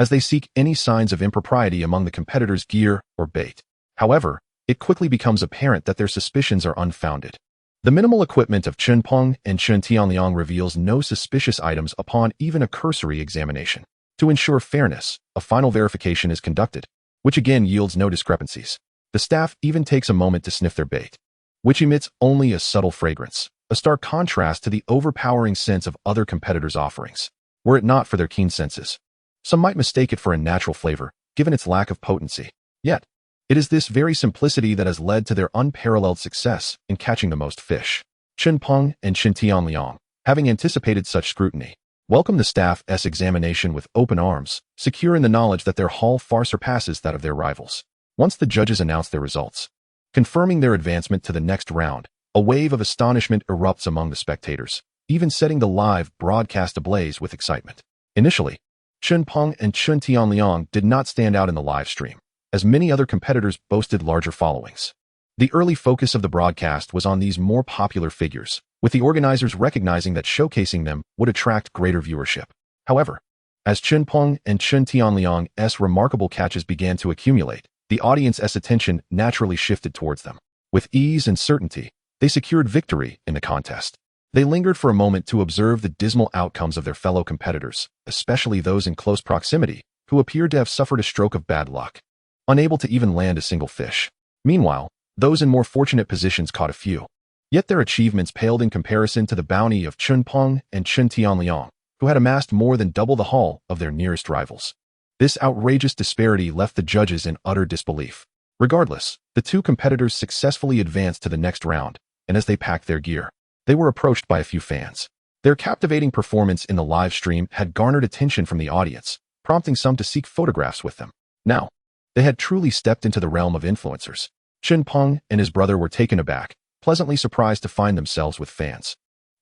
as they seek any signs of impropriety among the competitors' gear or bait. However, it quickly becomes apparent that their suspicions are unfounded. The minimal equipment of Chen Peng and Chen Tianliang reveals no suspicious items upon even a cursory examination. To ensure fairness, a final verification is conducted, which again yields no discrepancies. The staff even takes a moment to sniff their bait, which emits only a subtle fragrance, a stark contrast to the overpowering scents of other competitors' offerings. Were it not for their keen senses, some might mistake it for a natural flavor, given its lack of potency. Yet, it is this very simplicity that has led to their unparalleled success in catching the most fish. Chen Peng and Chen Tianliang, having anticipated such scrutiny, welcome the staff's examination with open arms, secure in the knowledge that their haul far surpasses that of their rivals. Once the judges announce their results, confirming their advancement to the next round, a wave of astonishment erupts among the spectators, even setting the live broadcast ablaze with excitement. Initially, Chen Peng and Chen Tianliang did not stand out in the live stream, as many other competitors boasted larger followings. The early focus of the broadcast was on these more popular figures, with the organizers recognizing that showcasing them would attract greater viewership. However, as Chen Peng and Chen Tianliang's remarkable catches began to accumulate, the audience's attention naturally shifted towards them. With ease and certainty, they secured victory in the contest. They lingered for a moment to observe the dismal outcomes of their fellow competitors, especially those in close proximity, who appeared to have suffered a stroke of bad luck, unable to even land a single fish. Meanwhile, Those in more fortunate positions caught a few. Yet their achievements paled in comparison to the bounty of Chen Peng and Chen Tianliang, who had amassed more than double the haul of their nearest rivals. This outrageous disparity left the judges in utter disbelief. Regardless, the two competitors successfully advanced to the next round, and as they packed their gear, they were approached by a few fans. Their captivating performance in the live stream had garnered attention from the audience, prompting some to seek photographs with them. Now, they had truly stepped into the realm of influencers. Chen Peng and his brother were taken aback, pleasantly surprised to find themselves with fans.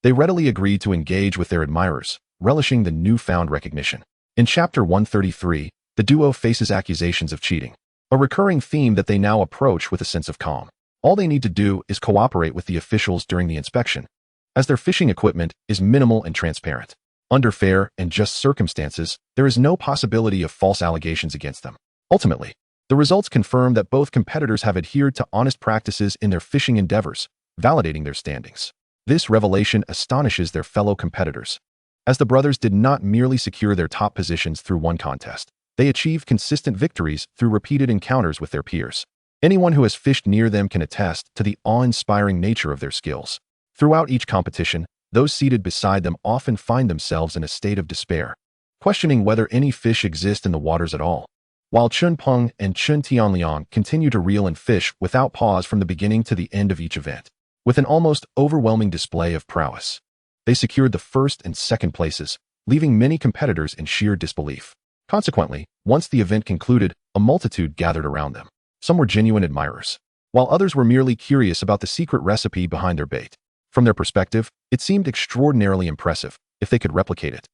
They readily agreed to engage with their admirers, relishing the newfound recognition. In Chapter 133, the duo faces accusations of cheating, a recurring theme that they now approach with a sense of calm. All they need to do is cooperate with the officials during the inspection, as their fishing equipment is minimal and transparent. Under fair and just circumstances, there is no possibility of false allegations against them. Ultimately, the results confirm that both competitors have adhered to honest practices in their fishing endeavors, validating their standings. This revelation astonishes their fellow competitors, as the brothers did not merely secure their top positions through one contest. They achieved consistent victories through repeated encounters with their peers. Anyone who has fished near them can attest to the awe-inspiring nature of their skills. Throughout each competition, those seated beside them often find themselves in a state of despair, questioning whether any fish exist in the waters at all. While Chen Peng and Chen Tianliang continue to reel and fish without pause from the beginning to the end of each event, with an almost overwhelming display of prowess. They secured the first and second places, leaving many competitors in sheer disbelief. Consequently, once the event concluded, a multitude gathered around them. Some were genuine admirers, while others were merely curious about the secret recipe behind their bait. From their perspective, it seemed extraordinarily impressive if they could replicate it.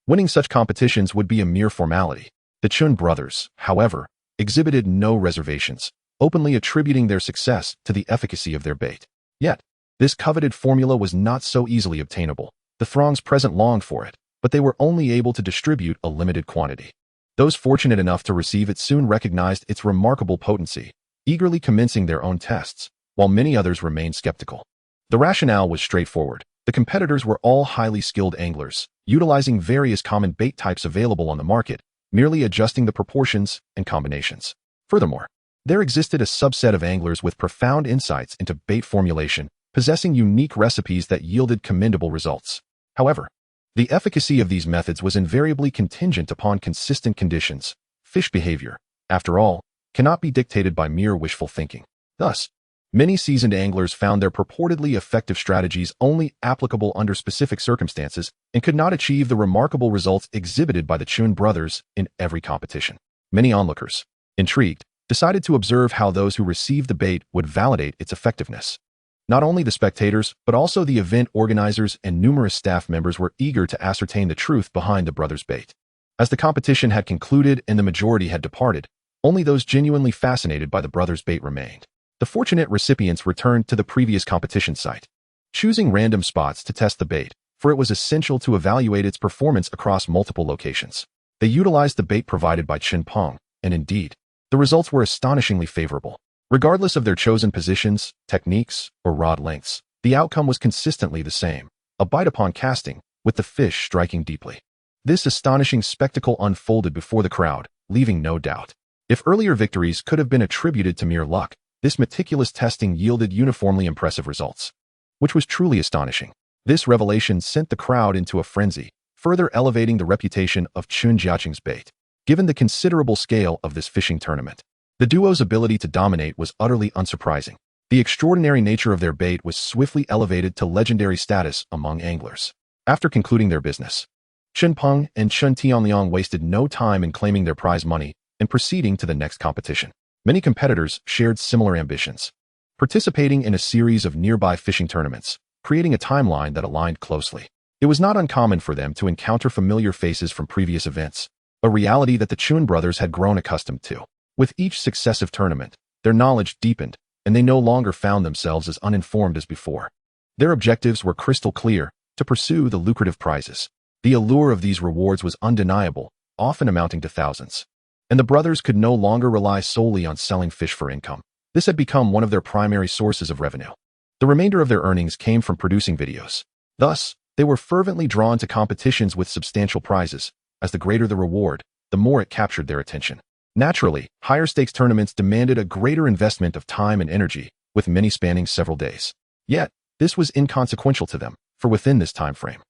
Winning such competitions would be a mere formality. The Chen brothers, however, exhibited no reservations, openly attributing their success to the efficacy of their bait. Yet, this coveted formula was not so easily obtainable. The throngs present longed for it, but they were only able to distribute a limited quantity. Those fortunate enough to receive it soon recognized its remarkable potency, eagerly commencing their own tests, while many others remained skeptical. The rationale was straightforward. The competitors were all highly skilled anglers, utilizing various common bait types available on the market, merely adjusting the proportions and combinations. Furthermore, there existed a subset of anglers with profound insights into bait formulation, possessing unique recipes that yielded commendable results. However, the efficacy of these methods was invariably contingent upon consistent conditions. Fish behavior, after all, cannot be dictated by mere wishful thinking. Thus, many seasoned anglers found their purportedly effective strategies only applicable under specific circumstances and could not achieve the remarkable results exhibited by the Chen brothers in every competition. Many onlookers, intrigued, decided to observe how those who received the bait would validate its effectiveness. Not only the spectators, but also the event organizers and numerous staff members were eager to ascertain the truth behind the brothers' bait. As the competition had concluded and the majority had departed, only those genuinely fascinated by the brothers' bait remained. The fortunate recipients returned to the previous competition site, choosing random spots to test the bait, for it was essential to evaluate its performance across multiple locations. They utilized the bait provided by Chen Peng, and indeed, the results were astonishingly favorable. Regardless of their chosen positions, techniques, or rod lengths, the outcome was consistently the same: a bite upon casting, with the fish striking deeply. This astonishing spectacle unfolded before the crowd, leaving no doubt. If earlier victories could have been attributed to mere luck, this meticulous testing yielded uniformly impressive results, which was truly astonishing. This revelation sent the crowd into a frenzy, further elevating the reputation of Chen Jiacheng's bait. Given the considerable scale of this fishing tournament, the duo's ability to dominate was utterly unsurprising. The extraordinary nature of their bait was swiftly elevated to legendary status among anglers. After concluding their business, Chen Peng and Chen Tianliang wasted no time in claiming their prize money and proceeding to the next competition. Many competitors shared similar ambitions, participating in a series of nearby fishing tournaments, creating a timeline that aligned closely. It was not uncommon for them to encounter familiar faces from previous events, a reality that the Chen brothers had grown accustomed to. With each successive tournament, their knowledge deepened, and they no longer found themselves as uninformed as before. Their objectives were crystal clear: to pursue the lucrative prizes. The allure of these rewards was undeniable, often amounting to thousands. And the brothers could no longer rely solely on selling fish for income. This had become one of their primary sources of revenue. The remainder of their earnings came from producing videos. Thus, they were fervently drawn to competitions with substantial prizes. As the greater the reward, the more it captured their attention. Naturally, higher stakes tournaments demanded a greater investment of time and energy, with many spanning several days. Yet, this was inconsequential to them, for within this time frame,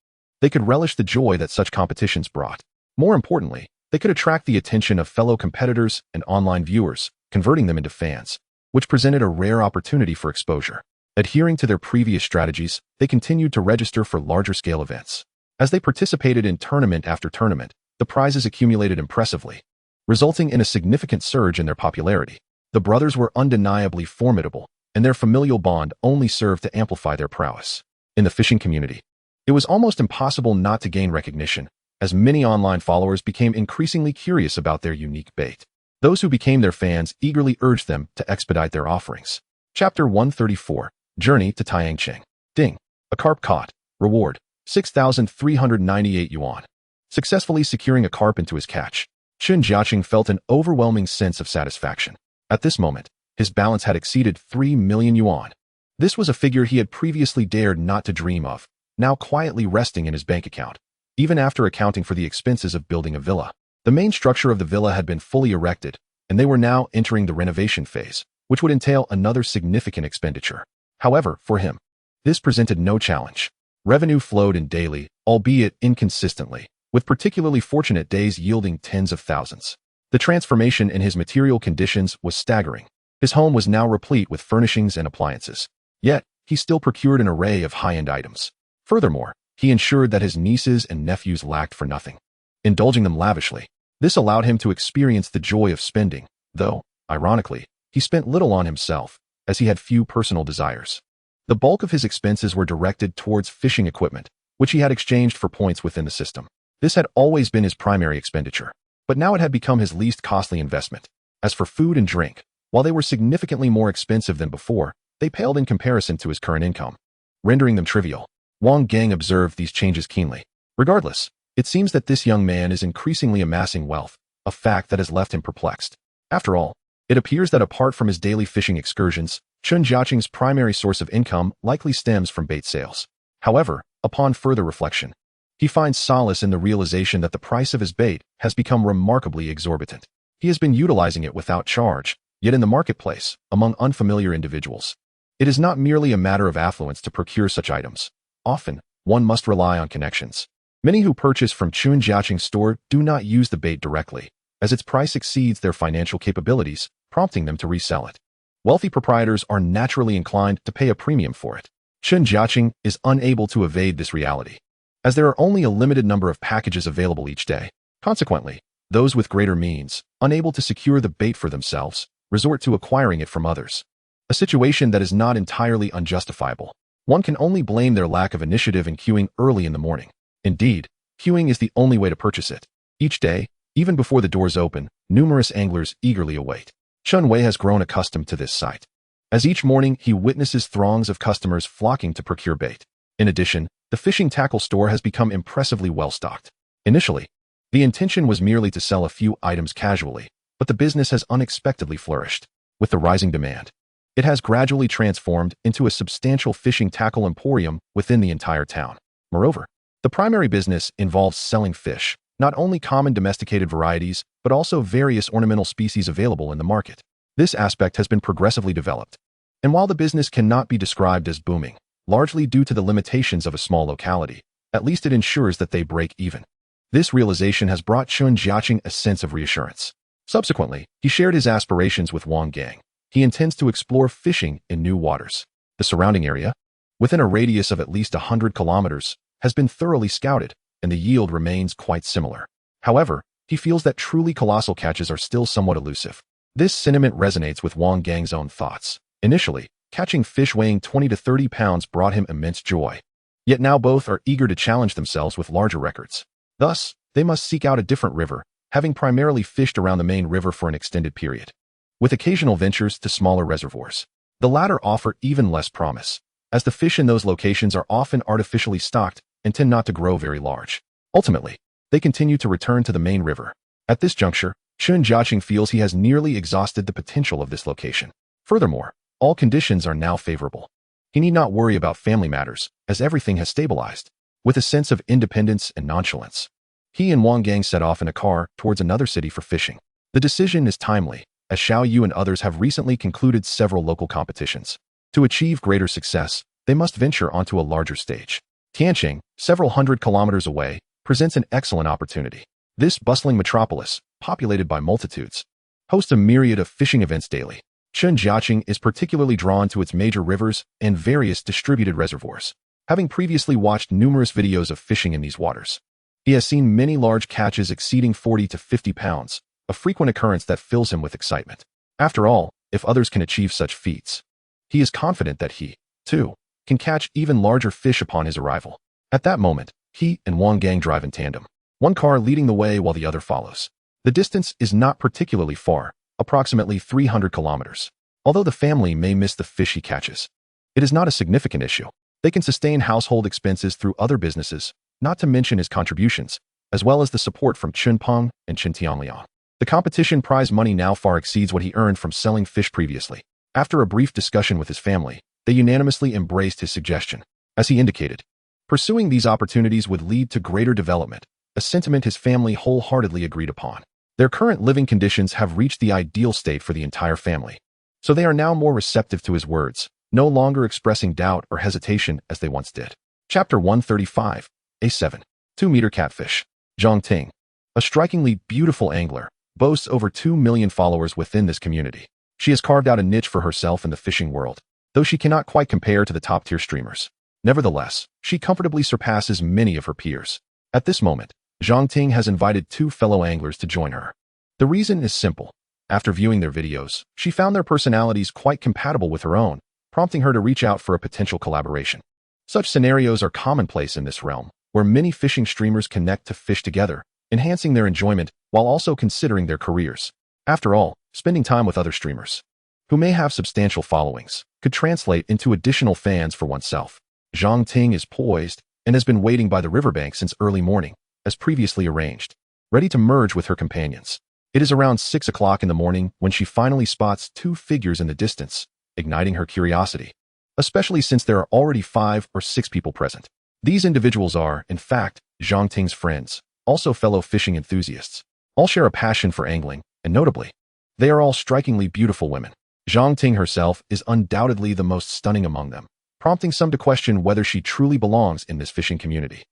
they could relish the joy that such competitions brought. More importantly, they could attract the attention of fellow competitors and online viewers, converting them into fans, which presented a rare opportunity for exposure. Adhering to their previous strategies, they continued to register for larger-scale events. As they participated in tournament after tournament, the prizes accumulated impressively, resulting in a significant surge in their popularity. The brothers were undeniably formidable, and their familial bond only served to amplify their prowess. In the fishing community, it was almost impossible not to gain recognition, as many online followers became increasingly curious about their unique bait. Those who became their fans eagerly urged them to expedite their offerings. Chapter 134. Journey to Tiancheng. Ding. A carp caught. Reward. 6,398 yuan. Successfully securing a carp into his catch, Chen Jiacheng felt an overwhelming sense of satisfaction. At this moment, his balance had exceeded 3 million yuan. This was a figure he had previously dared not to dream of, now quietly resting in his bank account. Even after accounting for the expenses of building a villa, the main structure of the villa had been fully erected, and they were now entering the renovation phase, which would entail another significant expenditure. However, for him, this presented no challenge. Revenue flowed in daily, albeit inconsistently, with particularly fortunate days yielding tens of thousands. The transformation in his material conditions was staggering. His home was now replete with furnishings and appliances. Yet, he still procured an array of high-end items. Furthermore, he ensured that his nieces and nephews lacked for nothing, indulging them lavishly. This allowed him to experience the joy of spending, though, ironically, he spent little on himself, as he had few personal desires. The bulk of his expenses were directed towards fishing equipment, which he had exchanged for points within the system. This had always been his primary expenditure, but now it had become his least costly investment. As for food and drink, while they were significantly more expensive than before, they paled in comparison to his current income, rendering them trivial. Wang Gang observed these changes keenly. Regardless, it seems that this young man is increasingly amassing wealth, a fact that has left him perplexed. After all, it appears that apart from his daily fishing excursions, Chen Jiacheng's primary source of income likely stems from bait sales. However, upon further reflection, he finds solace in the realization that the price of his bait has become remarkably exorbitant. He has been utilizing it without charge, yet in the marketplace, among unfamiliar individuals, it is not merely a matter of affluence to procure such items. Often, one must rely on connections. Many who purchase from Chen Jiacheng's store do not use the bait directly, as its price exceeds their financial capabilities, prompting them to resell it. Wealthy proprietors are naturally inclined to pay a premium for it. Chen Jiacheng is unable to evade this reality, as there are only a limited number of packages available each day. Consequently, those with greater means, unable to secure the bait for themselves, resort to acquiring it from others. A situation that is not entirely unjustifiable. One can only blame their lack of initiative in queuing early in the morning. Indeed, queuing is the only way to purchase it. Each day, even before the doors open, numerous anglers eagerly await. Chun Wei has grown accustomed to this sight, as each morning he witnesses throngs of customers flocking to procure bait. In addition, the fishing tackle store has become impressively well-stocked. Initially, the intention was merely to sell a few items casually, but the business has unexpectedly flourished. With the rising demand, it has gradually transformed into a substantial fishing tackle emporium within the entire town. Moreover, the primary business involves selling fish, not only common domesticated varieties, but also various ornamental species available in the market. This aspect has been progressively developed, and while the business cannot be described as booming, largely due to the limitations of a small locality, at least it ensures that they break even. This realization has brought Chen Jiacheng a sense of reassurance. Subsequently, he shared his aspirations with Wang Gang. He intends to explore fishing in new waters. The surrounding area, within a radius of at least 100 kilometers, has been thoroughly scouted, and the yield remains quite similar. However, he feels that truly colossal catches are still somewhat elusive. This sentiment resonates with Wang Gang's own thoughts. Initially, catching fish weighing 20 to 30 pounds brought him immense joy. Yet now both are eager to challenge themselves with larger records. Thus, they must seek out a different river, having primarily fished around the main river for an extended period, with occasional ventures to smaller reservoirs. The latter offer even less promise, as the fish in those locations are often artificially stocked and tend not to grow very large. Ultimately, they continue to return to the main river. At this juncture, Chen Jiacheng feels he has nearly exhausted the potential of this location. Furthermore, all conditions are now favorable. He need not worry about family matters, as everything has stabilized. With a sense of independence and nonchalance, he and Wang Gang set off in a car towards another city for fishing. The decision is timely, as Xiao Yu and others have recently concluded several local competitions. To achieve greater success, they must venture onto a larger stage. Tianjin, several hundred kilometers away, presents an excellent opportunity. This bustling metropolis, populated by multitudes, hosts a myriad of fishing events daily. Chen Jiacheng is particularly drawn to its major rivers and various distributed reservoirs. Having previously watched numerous videos of fishing in these waters, he has seen many large catches exceeding 40 to 50 pounds, a frequent occurrence that fills him with excitement. After all, if others can achieve such feats, he is confident that he, too, can catch even larger fish upon his arrival. At that moment, he and Wang Gang drive in tandem, one car leading the way while the other follows. The distance is not particularly far, approximately 300 kilometers. Although the family may miss the fish he catches, it is not a significant issue. They can sustain household expenses through other businesses, not to mention his contributions, as well as the support from Chen Peng and Chen Tianliang. The competition prize money now far exceeds what he earned from selling fish previously. After a brief discussion with his family, they unanimously embraced his suggestion. As he indicated, pursuing these opportunities would lead to greater development, a sentiment his family wholeheartedly agreed upon. Their current living conditions have reached the ideal state for the entire family, so they are now more receptive to his words, no longer expressing doubt or hesitation as they once did. Chapter 135, A7. 2-meter catfish. Zhang Ting, a strikingly beautiful angler, boasts over 2 million followers within this community. She has carved out a niche for herself in the fishing world, though she cannot quite compare to the top-tier streamers. Nevertheless, she comfortably surpasses many of her peers. At this moment, Zhang Ting has invited 2 fellow anglers to join her. The reason is simple. After viewing their videos, she found their personalities quite compatible with her own, prompting her to reach out for a potential collaboration. Such scenarios are commonplace in this realm, where many fishing streamers connect to fish together, enhancing their enjoyment while also considering their careers. After all, spending time with other streamers, who may have substantial followings, could translate into additional fans for oneself. Zhang Ting is poised and has been waiting by the riverbank since early morning, as previously arranged, ready to merge with her companions. It is around 6 o'clock in the morning when she finally spots 2 figures in the distance, igniting her curiosity, especially since there are already 5 or 6 people present. These individuals are, in fact, Zhang Ting's friends, also fellow fishing enthusiasts. All share a passion for angling, and notably, they are all strikingly beautiful women. Zhang Ting herself is undoubtedly the most stunning among them, prompting some to question whether she truly belongs in this fishing community.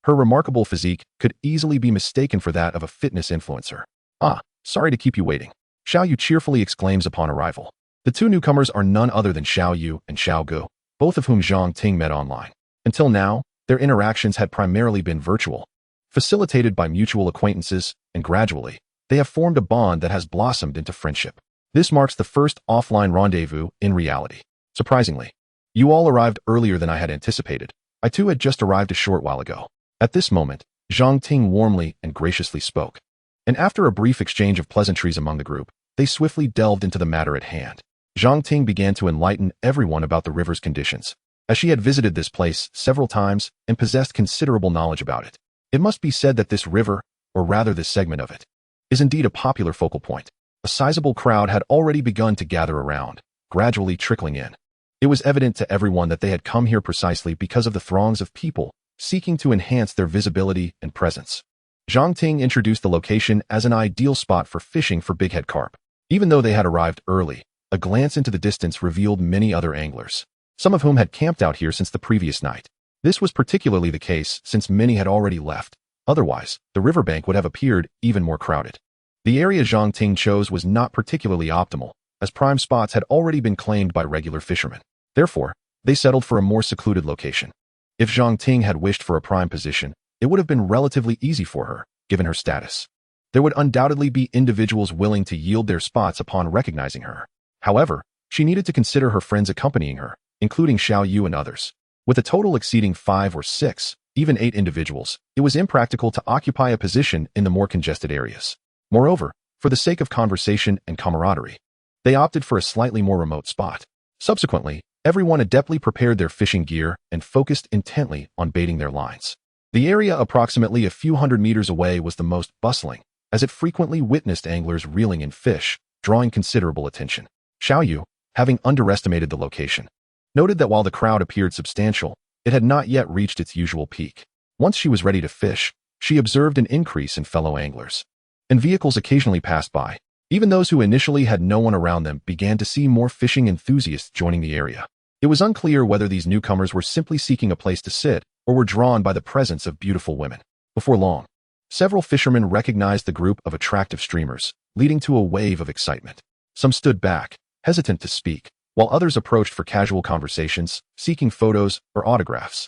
Her remarkable physique could easily be mistaken for that of a fitness influencer. "Ah, sorry to keep you waiting," Xiao Yu cheerfully exclaims upon arrival. The 2 newcomers are none other than Xiao Yu and Xiao Gu, both of whom Zhang Ting met online. Until now, their interactions had primarily been virtual, facilitated by mutual acquaintances, and gradually, they have formed a bond that has blossomed into friendship. This marks the first offline rendezvous in reality. Surprisingly, you all arrived earlier than I had anticipated. I too had just arrived a short while ago. At this moment, Zhang Ting warmly and graciously spoke, and after a brief exchange of pleasantries among the group, they swiftly delved into the matter at hand. Zhang Ting began to enlighten everyone about the river's conditions, as she had visited this place several times and possessed considerable knowledge about it. It must be said that this river, or rather this segment of it, is indeed a popular focal point. A sizable crowd had already begun to gather around, gradually trickling in. It was evident to everyone that they had come here precisely because of the throngs of people seeking to enhance their visibility and presence. Zhang Ting introduced the location as an ideal spot for fishing for bighead carp. Even though they had arrived early, a glance into the distance revealed many other anglers, some of whom had camped out here since the previous night. This was particularly the case since many had already left. Otherwise, the riverbank would have appeared even more crowded. The area Zhang Ting chose was not particularly optimal, as prime spots had already been claimed by regular fishermen. Therefore, they settled for a more secluded location. If Zhang Ting had wished for a prime position, it would have been relatively easy for her, given her status. There would undoubtedly be individuals willing to yield their spots upon recognizing her. However, she needed to consider her friends accompanying her, including Xiao Yu and others. With a total exceeding 5 or 6, even 8 individuals, it was impractical to occupy a position in the more congested areas. Moreover, for the sake of conversation and camaraderie, they opted for a slightly more remote spot. Subsequently, everyone adeptly prepared their fishing gear and focused intently on baiting their lines. The area approximately a few hundred meters away was the most bustling, as it frequently witnessed anglers reeling in fish, drawing considerable attention. Xiao Yu, having underestimated the location, noted that while the crowd appeared substantial, it had not yet reached its usual peak. Once she was ready to fish, she observed an increase in fellow anglers, and vehicles occasionally passed by. Even those who initially had no one around them began to see more fishing enthusiasts joining the area. It was unclear whether these newcomers were simply seeking a place to sit or were drawn by the presence of beautiful women. Before long, several fishermen recognized the group of attractive streamers, leading to a wave of excitement. Some stood back, hesitant to speak, while others approached for casual conversations, seeking photos or autographs.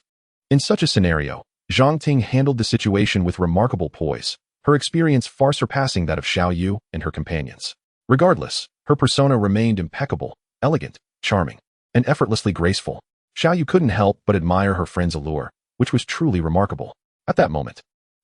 In such a scenario, Zhang Ting handled the situation with remarkable poise, her experience far surpassing that of Xiao Yu and her companions. Regardless, her persona remained impeccable, elegant, charming, and effortlessly graceful. Xiao Yu couldn't help but admire her friend's allure, which was truly remarkable. At that moment,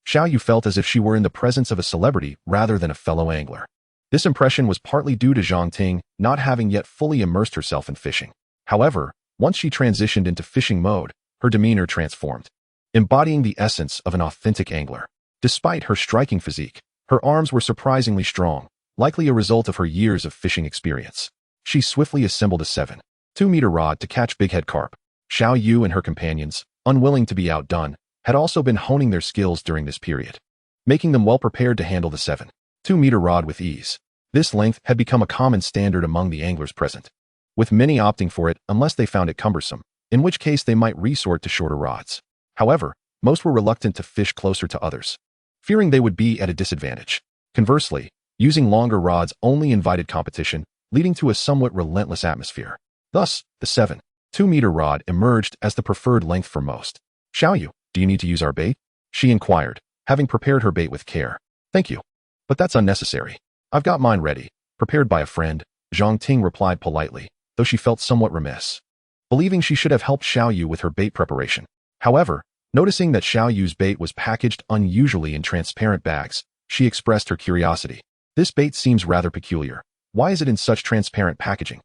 Xiao Yu felt as if she were in the presence of a celebrity rather than a fellow angler. This impression was partly due to Zhang Ting not having yet fully immersed herself in fishing. However, once she transitioned into fishing mode, her demeanor transformed, embodying the essence of an authentic angler. Despite her striking physique, her arms were surprisingly strong, likely a result of her years of fishing experience. She swiftly assembled a 7.2-meter rod to catch bighead carp. Xiao Yu and her companions, unwilling to be outdone, had also been honing their skills during this period, making them well prepared to handle the 7.2-meter rod with ease. This length had become a common standard among the anglers present, with many opting for it unless they found it cumbersome, in which case they might resort to shorter rods. However, most were reluctant to fish closer to others, fearing they would be at a disadvantage. Conversely, using longer rods only invited competition, leading to a somewhat relentless atmosphere. Thus, the 7.2-meter rod emerged as the preferred length for most. Xiao Yu, do you need to use our bait? She inquired, having prepared her bait with care. Thank you. But that's unnecessary. I've got mine ready, prepared by a friend, Zhang Ting replied politely, though she felt somewhat remiss, believing she should have helped Xiao Yu with her bait preparation. However, noticing that Xiao Yu's bait was packaged unusually in transparent bags, she expressed her curiosity. This bait seems rather peculiar. Why is it in such transparent packaging?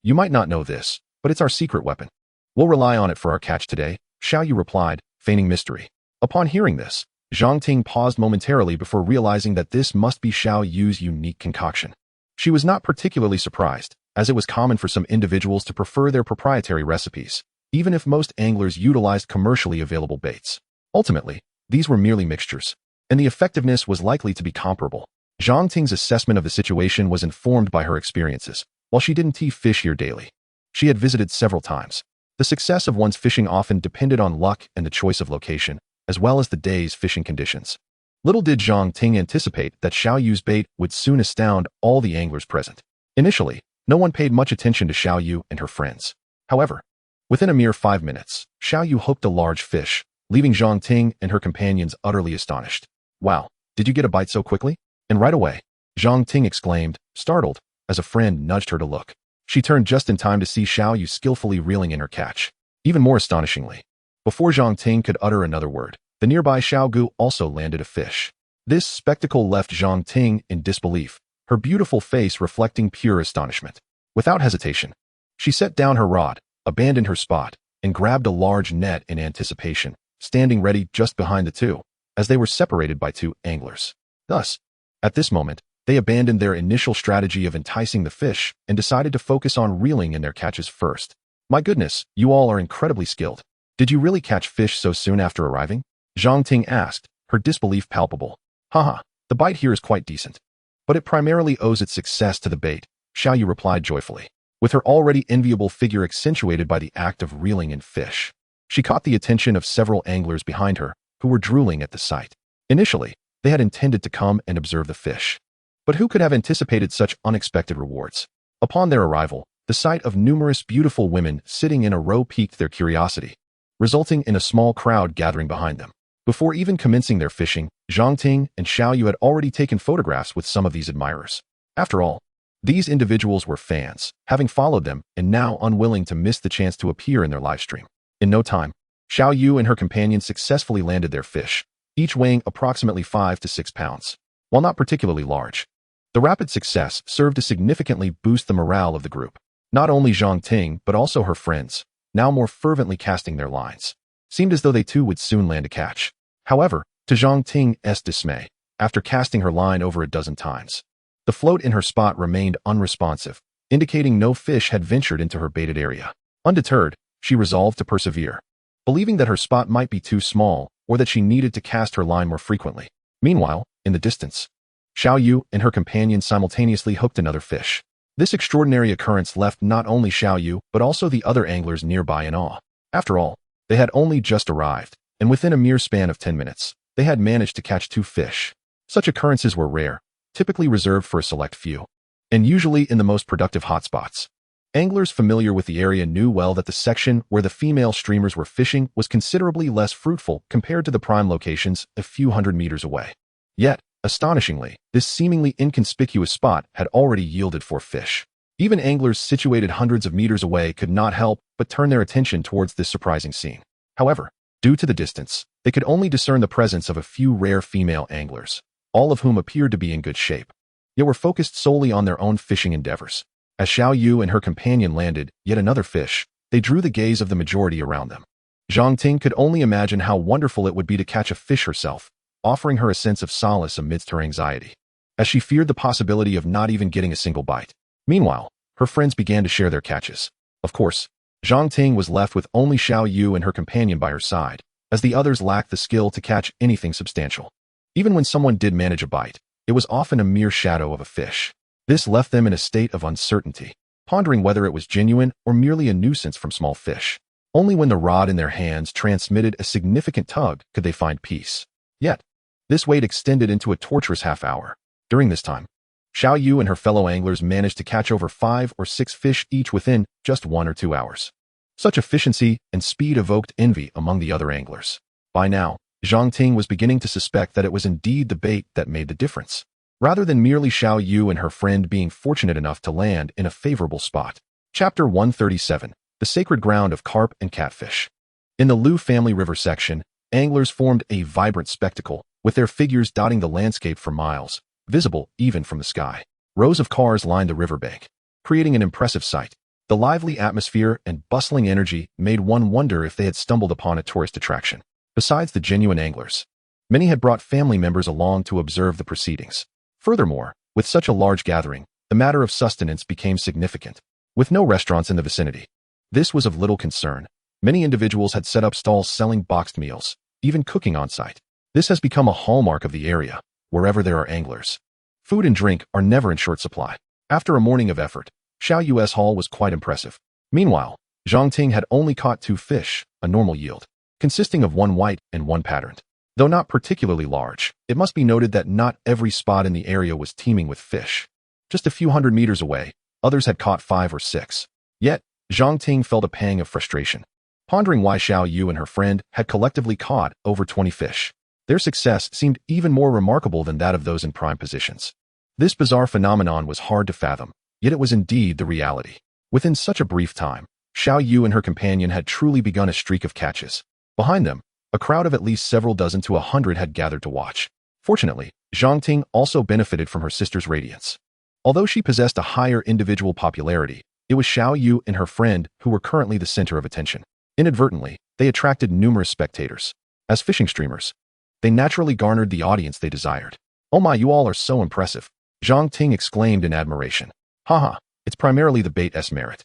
You might not know this, but it's our secret weapon. We'll rely on it for our catch today, Xiao Yu replied, feigning mystery. Upon hearing this, Zhang Ting paused momentarily before realizing that this must be Xiao Yu's unique concoction. She was not particularly surprised, as it was common for some individuals to prefer their proprietary recipes, even if most anglers utilized commercially available baits. Ultimately, these were merely mixtures, and the effectiveness was likely to be comparable. Zhang Ting's assessment of the situation was informed by her experiences. While she didn't fish here daily, she had visited several times. The success of one's fishing often depended on luck and the choice of location, as well as the day's fishing conditions. Little did Zhang Ting anticipate that Xiao Yu's bait would soon astound all the anglers present. Initially, no one paid much attention to Xiao Yu and her friends. However, within a mere 5 minutes, Xiao Yu hooked a large fish, leaving Zhang Ting and her companions utterly astonished. Wow, did you get a bite so quickly? And right away, Zhang Ting exclaimed, startled, as a friend nudged her to look. She turned just in time to see Xiao Yu skillfully reeling in her catch. Even more astonishingly, before Zhang Ting could utter another word, the nearby Xiao Gu also landed a fish. This spectacle left Zhang Ting in disbelief, her beautiful face reflecting pure astonishment. Without hesitation, she set down her rod, abandoned her spot, and grabbed a large net in anticipation, standing ready just behind the two, as they were separated by two anglers. Thus, at this moment, they abandoned their initial strategy of enticing the fish and decided to focus on reeling in their catches first. My goodness, you all are incredibly skilled. Did you really catch fish so soon after arriving? Zhang Ting asked, her disbelief palpable. Haha, the bite here is quite decent. But it primarily owes its success to the bait, Xiao Yu replied joyfully, with her already enviable figure accentuated by the act of reeling in fish. She caught the attention of several anglers behind her, who were drooling at the sight. Initially, they had intended to come and observe the fish. But who could have anticipated such unexpected rewards? Upon their arrival, the sight of numerous beautiful women sitting in a row piqued their curiosity, resulting in a small crowd gathering behind them. Before even commencing their fishing, Zhang Ting and Xiao Yu had already taken photographs with some of these admirers. After all, these individuals were fans, having followed them and now unwilling to miss the chance to appear in their livestream. In no time, Xiao Yu and her companions successfully landed their fish, each weighing approximately 5 to 6 pounds. While not particularly large, the rapid success served to significantly boost the morale of the group. Not only Zhang Ting, but also her friends, now more fervently casting their lines, seemed as though they too would soon land a catch. However, to Zhang Ting's dismay, after casting her line over a dozen times, the float in her spot remained unresponsive, indicating no fish had ventured into her baited area. Undeterred, she resolved to persevere, believing that her spot might be too small or that she needed to cast her line more frequently. Meanwhile, in the distance, Xiao Yu and her companion simultaneously hooked another fish. This extraordinary occurrence left not only Xiao Yu but also the other anglers nearby in awe. After all, they had only just arrived, and within a mere span of 10 minutes, they had managed to catch 2 fish. Such occurrences were rare, typically reserved for a select few, and usually in the most productive hotspots. Anglers familiar with the area knew well that the section where the female streamers were fishing was considerably less fruitful compared to the prime locations a few hundred meters away. Yet, astonishingly, this seemingly inconspicuous spot had already yielded 4 fish. Even anglers situated hundreds of meters away could not help but turn their attention towards this surprising scene. However, due to the distance, they could only discern the presence of a few rare female anglers, all of whom appeared to be in good shape, yet were focused solely on their own fishing endeavors. As Xiao Yu and her companion landed yet another fish, they drew the gaze of the majority around them. Zhang Ting could only imagine how wonderful it would be to catch a fish herself, offering her a sense of solace amidst her anxiety, as she feared the possibility of not even getting a single bite. Meanwhile, her friends began to share their catches. Of course, Zhang Ting was left with only Xiao Yu and her companion by her side, as the others lacked the skill to catch anything substantial. Even when someone did manage a bite, it was often a mere shadow of a fish. This left them in a state of uncertainty, pondering whether it was genuine or merely a nuisance from small fish. Only when the rod in their hands transmitted a significant tug could they find peace. Yet, this wait extended into a torturous half-hour. During this time, Xiao Yu and her fellow anglers managed to catch over 5 or 6 fish each within just 1 or 2 hours. Such efficiency and speed evoked envy among the other anglers. By now, Zhang Ting was beginning to suspect that it was indeed the bait that made the difference, rather than merely Xiao Yu and her friend being fortunate enough to land in a favorable spot. Chapter 137, The Sacred Ground of Carp and Catfish. In the Liu family river section, anglers formed a vibrant spectacle, with their figures dotting the landscape for miles, visible even from the sky. Rows of cars lined the riverbank, creating an impressive sight. The lively atmosphere and bustling energy made one wonder if they had stumbled upon a tourist attraction. Besides the genuine anglers, many had brought family members along to observe the proceedings. Furthermore, with such a large gathering, the matter of sustenance became significant. With no restaurants in the vicinity, this was of little concern. Many individuals had set up stalls selling boxed meals, even cooking on site. This has become a hallmark of the area, wherever there are anglers. Food and drink are never in short supply. After a morning of effort, Xiao Yu's haul was quite impressive. Meanwhile, Zhang Ting had only caught 2 fish, a normal yield, consisting of 1 white and 1 patterned. Though not particularly large, it must be noted that not every spot in the area was teeming with fish. Just a few hundred meters away, others had caught 5 or 6. Yet, Zhang Ting felt a pang of frustration, pondering why Xiao Yu and her friend had collectively caught over 20 fish. Their success seemed even more remarkable than that of those in prime positions. This bizarre phenomenon was hard to fathom, yet it was indeed the reality. Within such a brief time, Xiao Yu and her companion had truly begun a streak of catches. Behind them, a crowd of at least several dozen to 100 had gathered to watch. Fortunately, Zhang Ting also benefited from her sister's radiance. Although she possessed a higher individual popularity, it was Xiao Yu and her friend who were currently the center of attention. Inadvertently, they attracted numerous spectators. As fishing streamers, they naturally garnered the audience they desired. "Oh my, you all are so impressive," Zhang Ting exclaimed in admiration. "Haha, it's primarily the bait's merit,"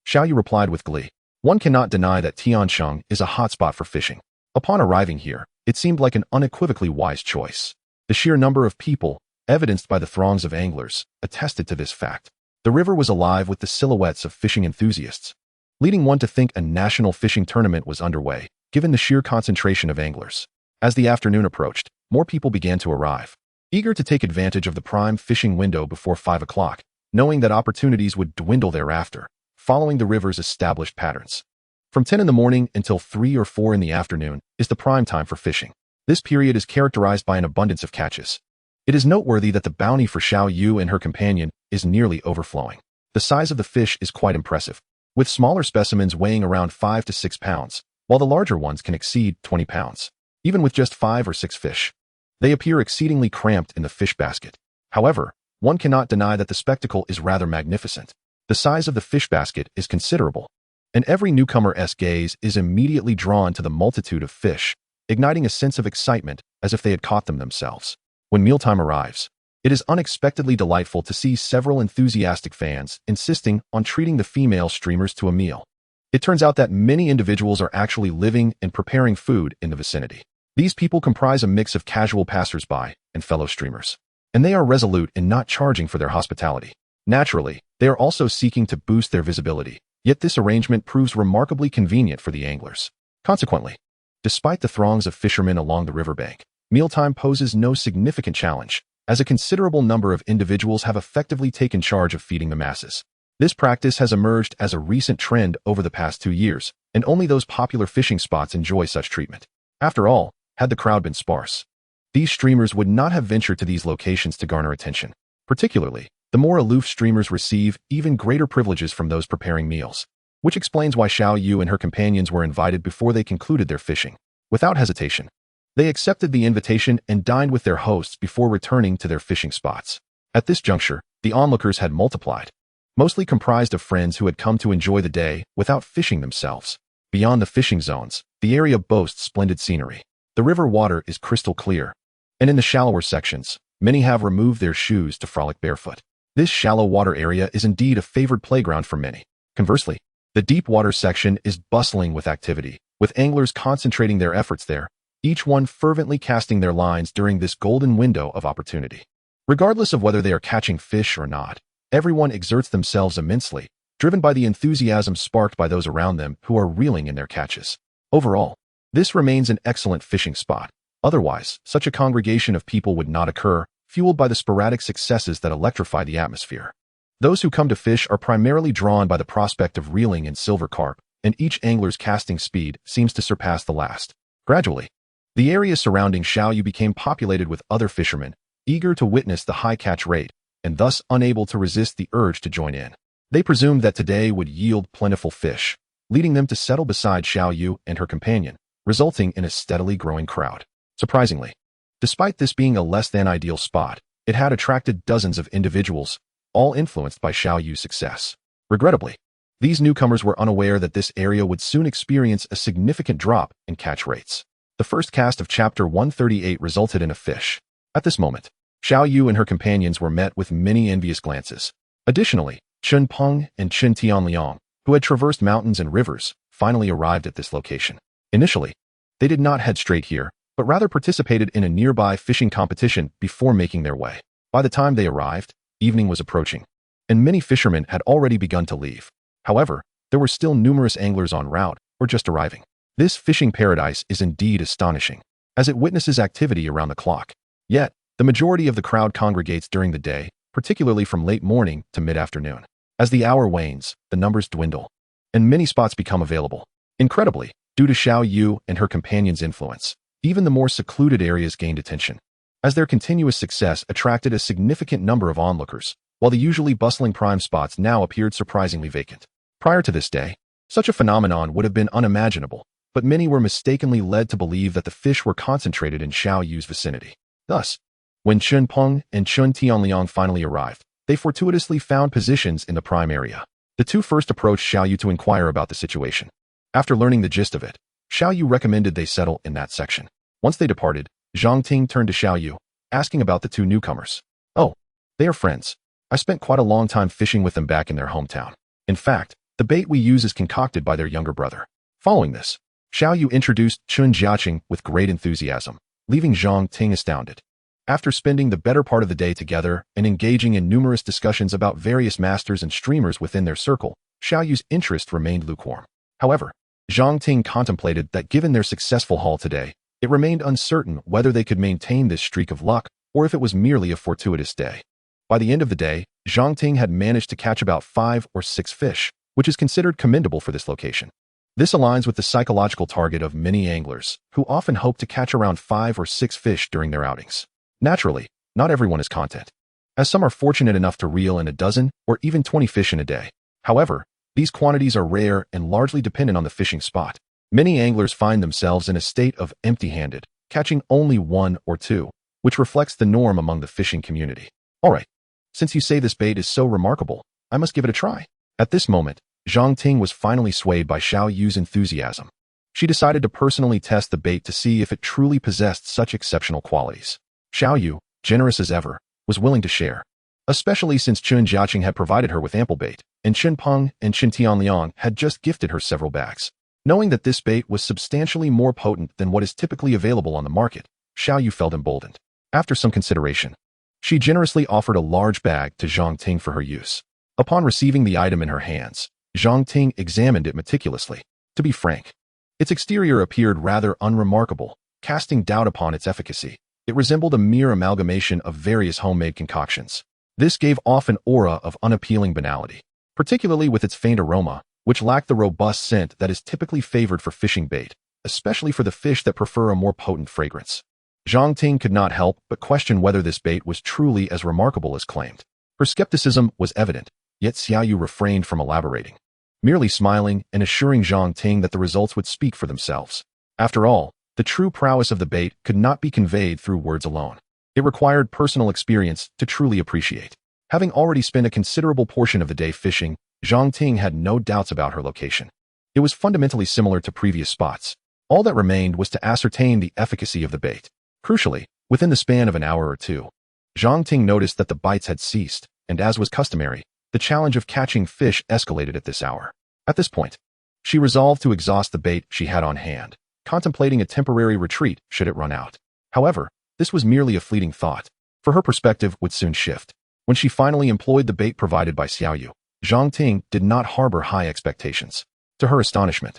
Xiao Yu replied with glee. One cannot deny that Tiansheng is a hotspot for fishing. Upon arriving here, it seemed like an unequivocally wise choice. The sheer number of people, evidenced by the throngs of anglers, attested to this fact. The river was alive with the silhouettes of fishing enthusiasts, leading one to think a national fishing tournament was underway, given the sheer concentration of anglers. As the afternoon approached, more people began to arrive, eager to take advantage of the prime fishing window before 5 o'clock, knowing that opportunities would dwindle thereafter, following the river's established patterns. From 10 in the morning until 3 or 4 in the afternoon is the prime time for fishing. This period is characterized by an abundance of catches. It is noteworthy that the bounty for Xiao Yu and her companion is nearly overflowing. The size of the fish is quite impressive, with smaller specimens weighing around 5 to 6 pounds, while the larger ones can exceed 20 pounds. Even with just 5 or 6 fish, they appear exceedingly cramped in the fish basket. However, one cannot deny that the spectacle is rather magnificent. The size of the fish basket is considerable, and every newcomer's gaze is immediately drawn to the multitude of fish, igniting a sense of excitement as if they had caught them themselves. When mealtime arrives, it is unexpectedly delightful to see several enthusiastic fans insisting on treating the female streamers to a meal. It turns out that many individuals are actually living and preparing food in the vicinity. These people comprise a mix of casual passers-by and fellow streamers, and they are resolute in not charging for their hospitality. Naturally, They are also seeking to boost their visibility, yet this arrangement proves remarkably convenient for the anglers. Consequently, despite the throngs of fishermen along the riverbank, mealtime poses no significant challenge, as a considerable number of individuals have effectively taken charge of feeding the masses. This practice has emerged as a recent trend over the past 2 years, and only those popular fishing spots enjoy such treatment. After all, had the crowd been sparse, these streamers would not have ventured to these locations to garner attention. Particularly, the more aloof streamers receive even greater privileges from those preparing meals, which explains why Xiao Yu and her companions were invited before they concluded their fishing. Without hesitation, they accepted the invitation and dined with their hosts before returning to their fishing spots. At this juncture, the onlookers had multiplied, mostly comprised of friends who had come to enjoy the day without fishing themselves. Beyond the fishing zones, the area boasts splendid scenery. The river water is crystal clear, and in the shallower sections, many have removed their shoes to frolic barefoot. This shallow water area is indeed a favored playground for many. Conversely, the deep water section is bustling with activity, with anglers concentrating their efforts there, each one fervently casting their lines during this golden window of opportunity. Regardless of whether they are catching fish or not, everyone exerts themselves immensely, driven by the enthusiasm sparked by those around them who are reeling in their catches. Overall, this remains an excellent fishing spot. Otherwise, such a congregation of people would not occur, fueled by the sporadic successes that electrify the atmosphere. Those who come to fish are primarily drawn by the prospect of reeling in silver carp, and each angler's casting speed seems to surpass the last. Gradually, the area surrounding Xiaoyu became populated with other fishermen, eager to witness the high catch rate, and thus unable to resist the urge to join in. They presumed that today would yield plentiful fish, leading them to settle beside Xiaoyu and her companion, resulting in a steadily growing crowd. Surprisingly, despite this being a less than ideal spot, it had attracted dozens of individuals, all influenced by Xiaoyu's success. Regrettably, these newcomers were unaware that this area would soon experience a significant drop in catch rates. The first cast of Chapter 138 resulted in a fish. At this moment, Xiaoyu and her companions were met with many envious glances. Additionally, Chen Peng and Chen Tianliang, who had traversed mountains and rivers, finally arrived at this location. Initially, they did not head straight here, but rather participated in a nearby fishing competition before making their way. By the time they arrived, evening was approaching, and many fishermen had already begun to leave. However, there were still numerous anglers en route or just arriving. This fishing paradise is indeed astonishing, as it witnesses activity around the clock. Yet, the majority of the crowd congregates during the day, particularly from late morning to mid-afternoon. As the hour wanes, the numbers dwindle, and many spots become available. Incredibly, due to Xiao Yu and her companion's influence, even the more secluded areas gained attention, as their continuous success attracted a significant number of onlookers, while the usually bustling prime spots now appeared surprisingly vacant. Prior to this day, such a phenomenon would have been unimaginable, but many were mistakenly led to believe that the fish were concentrated in Xiao Yu's vicinity. Thus, when Chen Peng and Chen Tianliang finally arrived, they fortuitously found positions in the prime area. The two first approached Xiao Yu to inquire about the situation. After learning the gist of it, Xiao Yu recommended they settle in that section. Once they departed, Zhang Ting turned to Xiao Yu, asking about the two newcomers. "Oh, they are friends. I spent quite a long time fishing with them back in their hometown. In fact, the bait we use is concocted by their younger brother." Following this, Xiao Yu introduced Chen Jiacheng with great enthusiasm, leaving Zhang Ting astounded. After spending the better part of the day together and engaging in numerous discussions about various masters and streamers within their circle, Xiao Yu's interest remained lukewarm. However, Zhang Ting contemplated that given their successful haul today, it remained uncertain whether they could maintain this streak of luck or if it was merely a fortuitous day. By the end of the day, Zhang Ting had managed to catch about 5 or 6 fish, which is considered commendable for this location. This aligns with the psychological target of many anglers, who often hope to catch around 5 or 6 fish during their outings. Naturally, not everyone is content, as some are fortunate enough to reel in a dozen or even 20 fish in a day. However, these quantities are rare and largely dependent on the fishing spot. Many anglers find themselves in a state of empty-handed, catching only 1 or 2, which reflects the norm among the fishing community. Alright, since you say this bait is so remarkable, I must give it a try. At this moment, Zhang Ting was finally swayed by Xiao Yu's enthusiasm. She decided to personally test the bait to see if it truly possessed such exceptional qualities. Xiao Yu, generous as ever, was willing to share, especially since Chen Jiacheng had provided her with ample bait, and Chen Peng and Chen Tianliang had just gifted her several bags. Knowing that this bait was substantially more potent than what is typically available on the market, Xiao Yu felt emboldened. After some consideration, she generously offered a large bag to Zhang Ting for her use. Upon receiving the item in her hands, Zhang Ting examined it meticulously. To be frank, its exterior appeared rather unremarkable, casting doubt upon its efficacy. It resembled a mere amalgamation of various homemade concoctions. This gave off an aura of unappealing banality, particularly with its faint aroma, which lacked the robust scent that is typically favored for fishing bait, especially for the fish that prefer a more potent fragrance. Zhang Ting could not help but question whether this bait was truly as remarkable as claimed. Her skepticism was evident, yet Xiaoyu refrained from elaborating, merely smiling and assuring Zhang Ting that the results would speak for themselves. After all, the true prowess of the bait could not be conveyed through words alone. It required personal experience to truly appreciate. Having already spent a considerable portion of the day fishing, Zhang Ting had no doubts about her location. It was fundamentally similar to previous spots. All that remained was to ascertain the efficacy of the bait. Crucially, within the span of an hour or two, Zhang Ting noticed that the bites had ceased, and as was customary, the challenge of catching fish escalated at this hour. At this point, she resolved to exhaust the bait she had on hand, contemplating a temporary retreat should it run out. However, this was merely a fleeting thought, for her perspective would soon shift. When she finally employed the bait provided by Xiaoyu, Zhang Ting did not harbor high expectations. To her astonishment,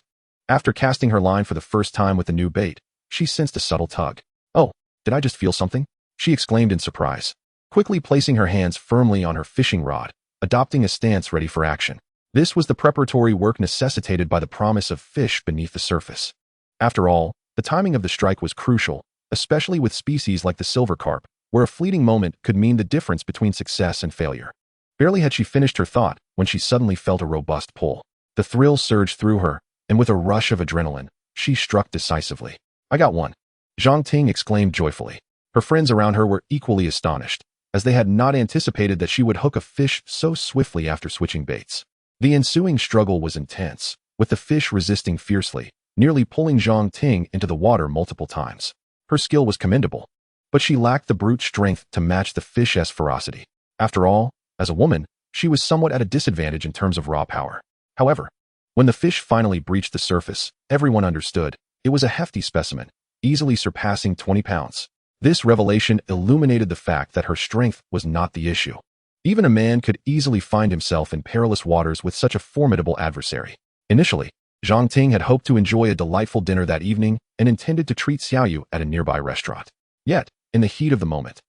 after casting her line for the first time with the new bait, she sensed a subtle tug. "Oh, did I just feel something?" she exclaimed in surprise, quickly placing her hands firmly on her fishing rod, adopting a stance ready for action. This was the preparatory work necessitated by the promise of fish beneath the surface. After all, the timing of the strike was crucial, especially with species like the silver carp, where a fleeting moment could mean the difference between success and failure. Barely had she finished her thought when she suddenly felt a robust pull. The thrill surged through her, and with a rush of adrenaline, she struck decisively. "I got one," Zhang Ting exclaimed joyfully. Her friends around her were equally astonished, as they had not anticipated that she would hook a fish so swiftly after switching baits. The ensuing struggle was intense, with the fish resisting fiercely, nearly pulling Zhang Ting into the water multiple times. Her skill was commendable, but she lacked the brute strength to match the fish's ferocity. After all, as a woman, she was somewhat at a disadvantage in terms of raw power. However, when the fish finally breached the surface, everyone understood it was a hefty specimen, easily surpassing 20 pounds. This revelation illuminated the fact that her strength was not the issue. Even a man could easily find himself in perilous waters with such a formidable adversary. Initially, Zhang Ting had hoped to enjoy a delightful dinner that evening and intended to treat Xiaoyu at a nearby restaurant. Yet, in the heat of the moment,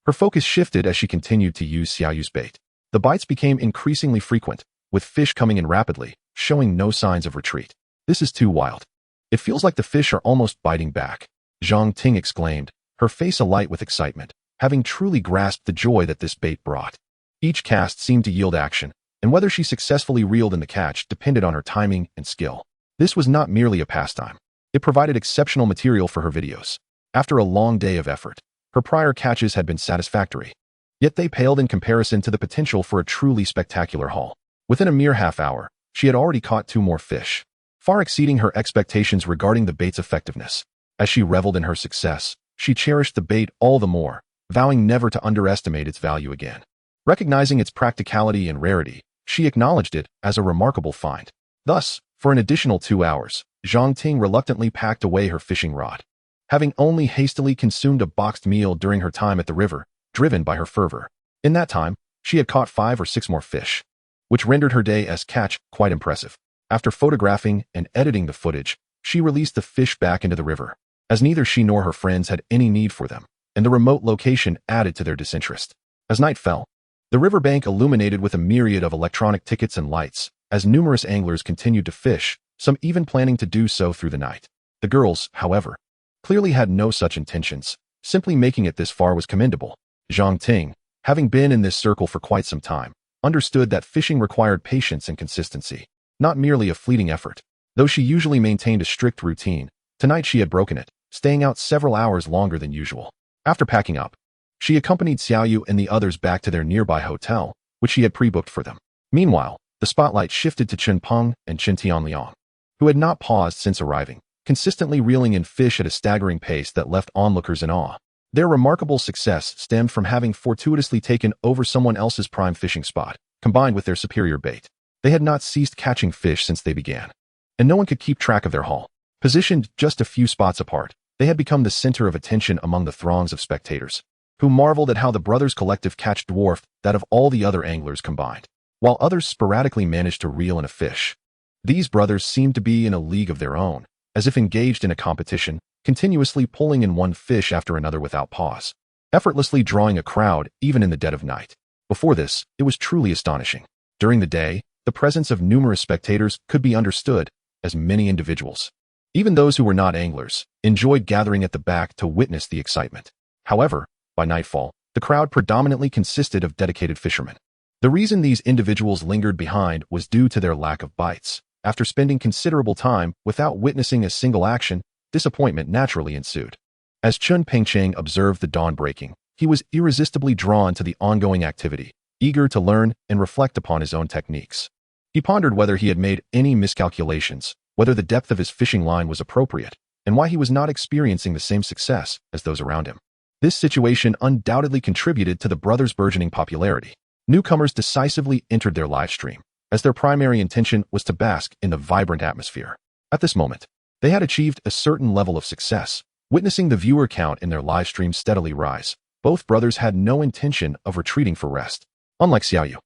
her focus shifted as she continued to use Xiaoyu's bait. The bites became increasingly frequent, with fish coming in rapidly, showing no signs of retreat. "This is too wild. It feels like the fish are almost biting back," Zhang Ting exclaimed, her face alight with excitement, having truly grasped the joy that this bait brought. Each cast seemed to yield action, and whether she successfully reeled in the catch depended on her timing and skill. This was not merely a pastime. It provided exceptional material for her videos. After a long day of effort, her prior catches had been satisfactory, yet they paled in comparison to the potential for a truly spectacular haul. Within a mere half hour, she had already caught 2 more fish, far exceeding her expectations regarding the bait's effectiveness. As she reveled in her success, she cherished the bait all the more, vowing never to underestimate its value again. Recognizing its practicality and rarity, she acknowledged it as a remarkable find. Thus, for an additional 2 hours, Zhang Ting reluctantly packed away her fishing rod, having only hastily consumed a boxed meal during her time at the river, driven by her fervor. In that time, she had caught 5 or 6 more fish, which rendered her day as catch quite impressive. After photographing and editing the footage, she released the fish back into the river, as neither she nor her friends had any need for them, and the remote location added to their disinterest. As night fell, the riverbank illuminated with a myriad of electronic tickets and lights, as numerous anglers continued to fish, some even planning to do so through the night. The girls, however, clearly had no such intentions. Simply making it this far was commendable. Zhang Ting, having been in this circle for quite some time, understood that fishing required patience and consistency, not merely a fleeting effort. Though she usually maintained a strict routine, tonight she had broken it, staying out several hours longer than usual. After packing up, she accompanied Xiaoyu and the others back to their nearby hotel, which she had pre-booked for them. Meanwhile, the spotlight shifted to Chen Peng and Chen Tianliang, who had not paused since arriving, consistently reeling in fish at a staggering pace that left onlookers in awe. Their remarkable success stemmed from having fortuitously taken over someone else's prime fishing spot, combined with their superior bait. They had not ceased catching fish since they began, and no one could keep track of their haul. Positioned just a few spots apart, they had become the center of attention among the throngs of spectators, who marveled at how the brothers' collective catch dwarfed that of all the other anglers combined. while others sporadically managed to reel in a fish. These brothers seemed to be in a league of their own, as if engaged in a competition, continuously pulling in one fish after another without pause, effortlessly drawing a crowd even in the dead of night. Before this, it was truly astonishing. During the day, the presence of numerous spectators could be understood, as many individuals, even those who were not anglers, enjoyed gathering at the back to witness the excitement. However, by nightfall, the crowd predominantly consisted of dedicated fishermen. The reason these individuals lingered behind was due to their lack of bites. After spending considerable time without witnessing a single action, disappointment naturally ensued. As Chen Jiacheng observed the dawn breaking, he was irresistibly drawn to the ongoing activity, eager to learn and reflect upon his own techniques. He pondered whether he had made any miscalculations, whether the depth of his fishing line was appropriate, and why he was not experiencing the same success as those around him. This situation undoubtedly contributed to the brothers' burgeoning popularity. Newcomers decisively entered their live stream, as their primary intention was to bask in the vibrant atmosphere. At this moment, they had achieved a certain level of success, witnessing the viewer count in their live stream steadily rise. Both brothers had no intention of retreating for rest. Unlike Xiaoyu,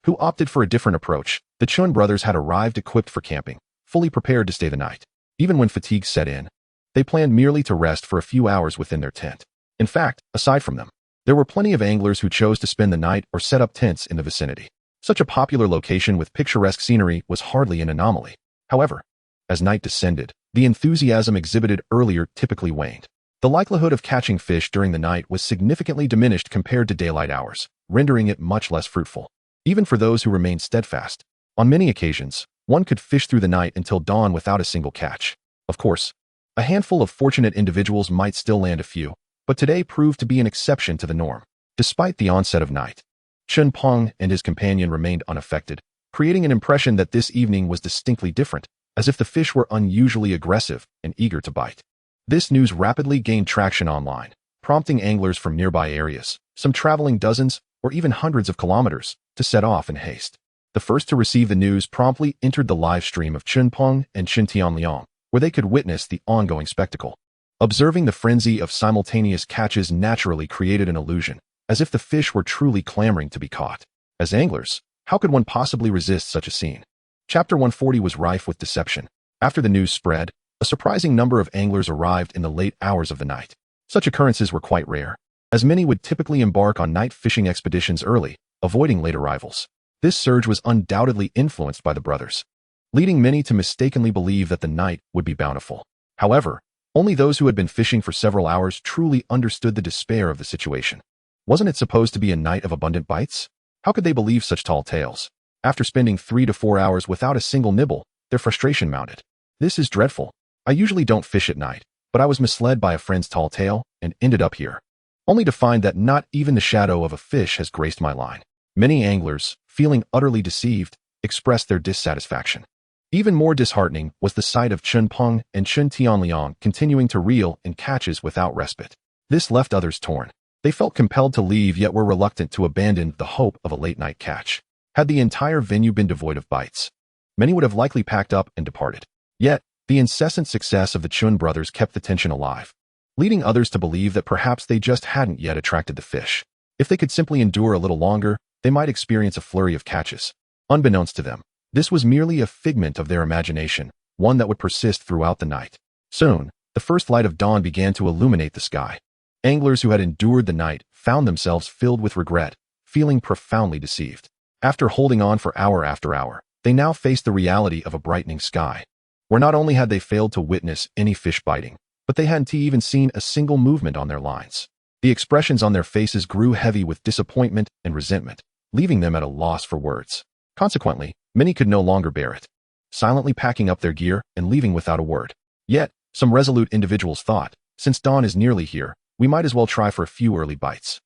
who opted for a different approach, the Chen brothers had arrived equipped for camping, fully prepared to stay the night. Even when fatigue set in, they planned merely to rest for a few hours within their tent. In fact, aside from them, there were plenty of anglers who chose to spend the night or set up tents in the vicinity. Such a popular location with picturesque scenery was hardly an anomaly. However, as night descended, the enthusiasm exhibited earlier typically waned. The likelihood of catching fish during the night was significantly diminished compared to daylight hours, rendering it much less fruitful. Even for those who remained steadfast, on many occasions, one could fish through the night until dawn without a single catch. Of course, a handful of fortunate individuals might still land a few, but today proved to be an exception to the norm. Despite the onset of night, Chen Peng and his companion remained unaffected, creating an impression that this evening was distinctly different, as if the fish were unusually aggressive and eager to bite. This news rapidly gained traction online, prompting anglers from nearby areas, some traveling dozens or even hundreds of kilometers, to set off in haste. The first to receive the news promptly entered the live stream of Chen Peng and Chen Tianliang, where they could witness the ongoing spectacle. Observing the frenzy of simultaneous catches naturally created an illusion, as if the fish were truly clamoring to be caught. As anglers, how could one possibly resist such a scene? Chapter 140 was rife with deception. After the news spread, a surprising number of anglers arrived in the late hours of the night. Such occurrences were quite rare, as many would typically embark on night fishing expeditions early, avoiding late arrivals. This surge was undoubtedly influenced by the brothers, leading many to mistakenly believe that the night would be bountiful. However, only those who had been fishing for several hours truly understood the despair of the situation. Wasn't it supposed to be a night of abundant bites? How could they believe such tall tales? After spending 3 to 4 hours without a single nibble, their frustration mounted. This is dreadful. I usually don't fish at night, but I was misled by a friend's tall tale and ended up here, only to find that not even the shadow of a fish has graced my line. Many anglers, feeling utterly deceived, expressed their dissatisfaction. Even more disheartening was the sight of Chen Peng and Chen Tianliang continuing to reel in catches without respite. This left others torn. They felt compelled to leave yet were reluctant to abandon the hope of a late-night catch. Had the entire venue been devoid of bites, many would have likely packed up and departed. Yet, the incessant success of the Chen brothers kept the tension alive, leading others to believe that perhaps they just hadn't yet attracted the fish. If they could simply endure a little longer, they might experience a flurry of catches. Unbeknownst to them, this was merely a figment of their imagination, one that would persist throughout the night. Soon, the first light of dawn began to illuminate the sky. Anglers who had endured the night found themselves filled with regret, feeling profoundly deceived. After holding on for hour after hour, they now faced the reality of a brightening sky, where not only had they failed to witness any fish biting, but they hadn't even seen a single movement on their lines. The expressions on their faces grew heavy with disappointment and resentment, leaving them at a loss for words. Consequently, many could no longer bear it, silently packing up their gear and leaving without a word. Yet, some resolute individuals thought, since dawn is nearly here, we might as well try for a few early bites.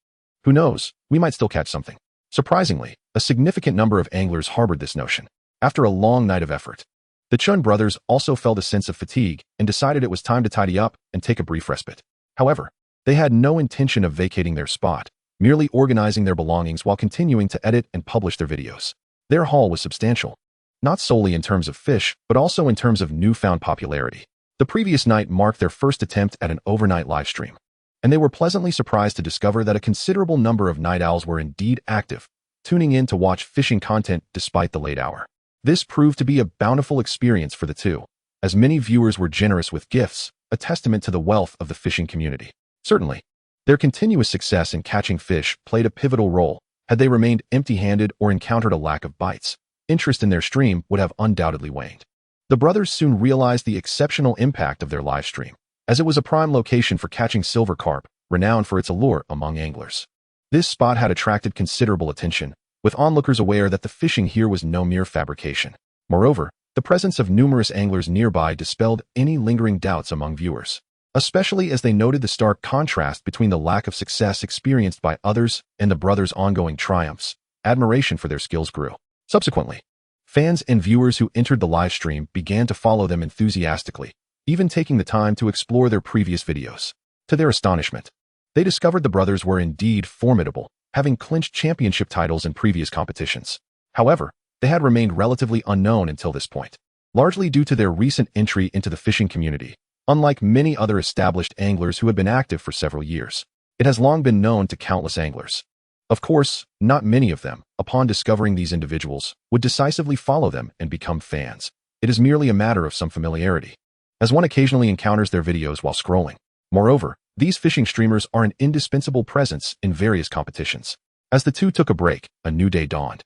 Who knows, we might still catch something. Surprisingly, a significant number of anglers harbored this notion. After a long night of effort, the Chen brothers also felt a sense of fatigue and decided it was time to tidy up and take a brief respite. However, they had no intention of vacating their spot, merely organizing their belongings while continuing to edit and publish their videos. Their haul was substantial, not solely in terms of fish, but also in terms of newfound popularity. The previous night marked their first attempt at an overnight live stream, and they were pleasantly surprised to discover that a considerable number of night owls were indeed active, tuning in to watch fishing content despite the late hour. This proved to be a bountiful experience for the two, as many viewers were generous with gifts, a testament to the wealth of the fishing community. Certainly, their continuous success in catching fish played a pivotal role. Had they remained empty-handed or encountered a lack of bites, interest in their stream would have undoubtedly waned. The brothers soon realized the exceptional impact of their live stream, as it was a prime location for catching silver carp, renowned for its allure among anglers. This spot had attracted considerable attention, with onlookers aware that the fishing here was no mere fabrication. Moreover, the presence of numerous anglers nearby dispelled any lingering doubts among viewers, especially as they noted the stark contrast between the lack of success experienced by others and the brothers' ongoing triumphs. Admiration for their skills grew. Subsequently, fans and viewers who entered the live stream began to follow them enthusiastically, even taking the time to explore their previous videos. To their astonishment, they discovered the brothers were indeed formidable, having clinched championship titles in previous competitions. However, they had remained relatively unknown until this point, largely due to their recent entry into the fishing community. Unlike many other established anglers who had been active for several years, it has long been known to countless anglers. Of course, not many of them, upon discovering these individuals, would decisively follow them and become fans. It is merely a matter of some familiarity, as one occasionally encounters their videos while scrolling. Moreover, these fishing streamers are an indispensable presence in various competitions. As the two took a break, a new day dawned.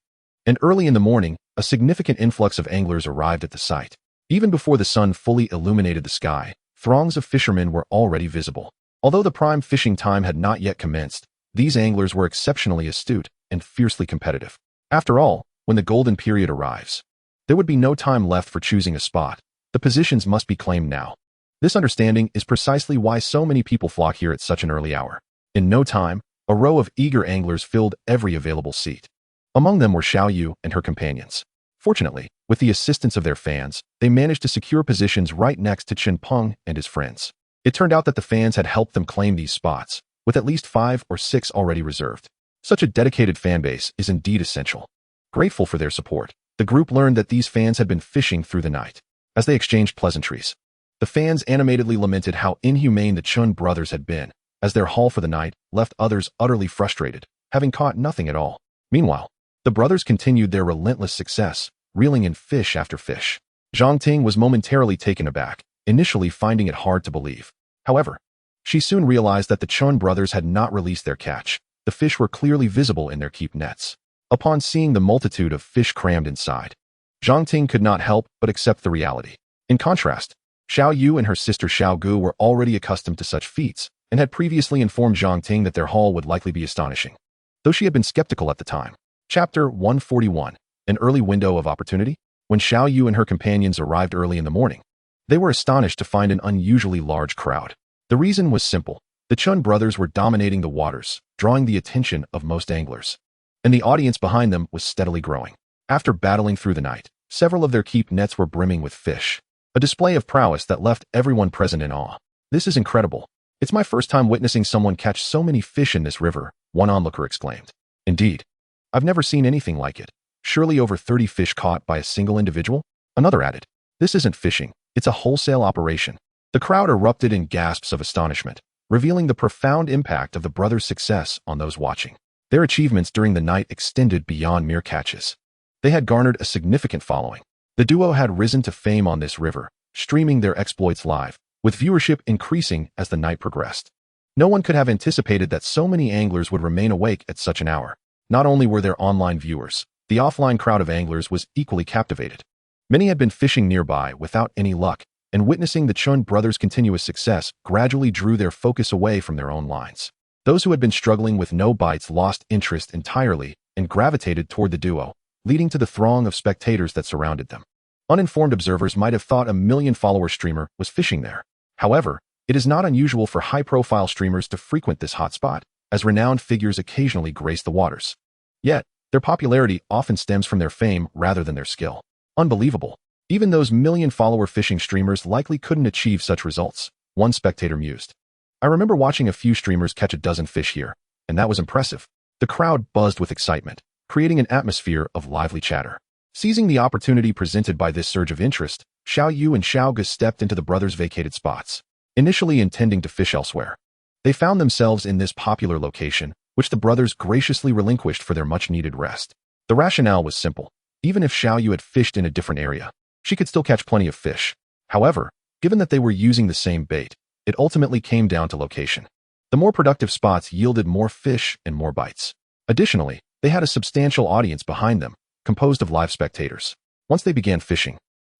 And early in the morning, a significant influx of anglers arrived at the site. Even before the sun fully illuminated the sky, throngs of fishermen were already visible. Although the prime fishing time had not yet commenced, these anglers were exceptionally astute and fiercely competitive. After all, when the golden period arrives, there would be no time left for choosing a spot. The positions must be claimed now. This understanding is precisely why so many people flock here at such an early hour. In no time, a row of eager anglers filled every available seat. Among them were Xiao Yu and her companions. Fortunately, with the assistance of their fans, they managed to secure positions right next to Chen Peng and his friends. It turned out that the fans had helped them claim these spots, with at least 5 or 6 already reserved. Such a dedicated fanbase is indeed essential. Grateful for their support, the group learned that these fans had been fishing through the night. As they exchanged pleasantries, the fans animatedly lamented how inhumane the Chen brothers had been, as their haul for the night left others utterly frustrated, having caught nothing at all. Meanwhile, the brothers continued their relentless success, reeling in fish after fish. Zhang Ting was momentarily taken aback, initially finding it hard to believe. However, she soon realized that the Chen brothers had not released their catch. The fish were clearly visible in their keep nets. Upon seeing the multitude of fish crammed inside, Zhang Ting could not help but accept the reality. In contrast, Xiao Yu and her sister Xiao Gu were already accustomed to such feats and had previously informed Zhang Ting that their haul would likely be astonishing, though she had been skeptical at the time. Chapter 141. An early window of opportunity? When Xiao Yu and her companions arrived early in the morning, they were astonished to find an unusually large crowd. The reason was simple. The Chen brothers were dominating the waters, drawing the attention of most anglers, and the audience behind them was steadily growing. After battling through the night, several of their keep nets were brimming with fish, a display of prowess that left everyone present in awe. "This is incredible. It's my first time witnessing someone catch so many fish in this river," one onlooker exclaimed. "Indeed, I've never seen anything like it. Surely over 30 fish caught by a single individual?" Another added. "This isn't fishing, it's a wholesale operation." The crowd erupted in gasps of astonishment, revealing the profound impact of the brothers' success on those watching. Their achievements during the night extended beyond mere catches. They had garnered a significant following. The duo had risen to fame on this river, streaming their exploits live, with viewership increasing as the night progressed. No one could have anticipated that so many anglers would remain awake at such an hour. Not only were there online viewers, the offline crowd of anglers was equally captivated. Many had been fishing nearby without any luck, and witnessing the Chen brothers' continuous success gradually drew their focus away from their own lines. Those who had been struggling with no bites lost interest entirely and gravitated toward the duo, leading to the throng of spectators that surrounded them. Uninformed observers might have thought a million-follower streamer was fishing there. However, it is not unusual for high-profile streamers to frequent this hotspot, as renowned figures occasionally grace the waters. Yet, their popularity often stems from their fame rather than their skill. Unbelievable. Even those million-follower fishing streamers likely couldn't achieve such results, one spectator mused. "I remember watching a few streamers catch a dozen fish here, and that was impressive." The crowd buzzed with excitement, creating an atmosphere of lively chatter. Seizing the opportunity presented by this surge of interest, Xiao Yu and Xiao Ge stepped into the brothers' vacated spots, initially intending to fish elsewhere. They found themselves in this popular location, which the brothers graciously relinquished for their much-needed rest. The rationale was simple. Even if Xiao Yu had fished in a different area, she could still catch plenty of fish. However, given that they were using the same bait, it ultimately came down to location. The more productive spots yielded more fish and more bites. Additionally, they had a substantial audience behind them, composed of live spectators. Once they began fishing,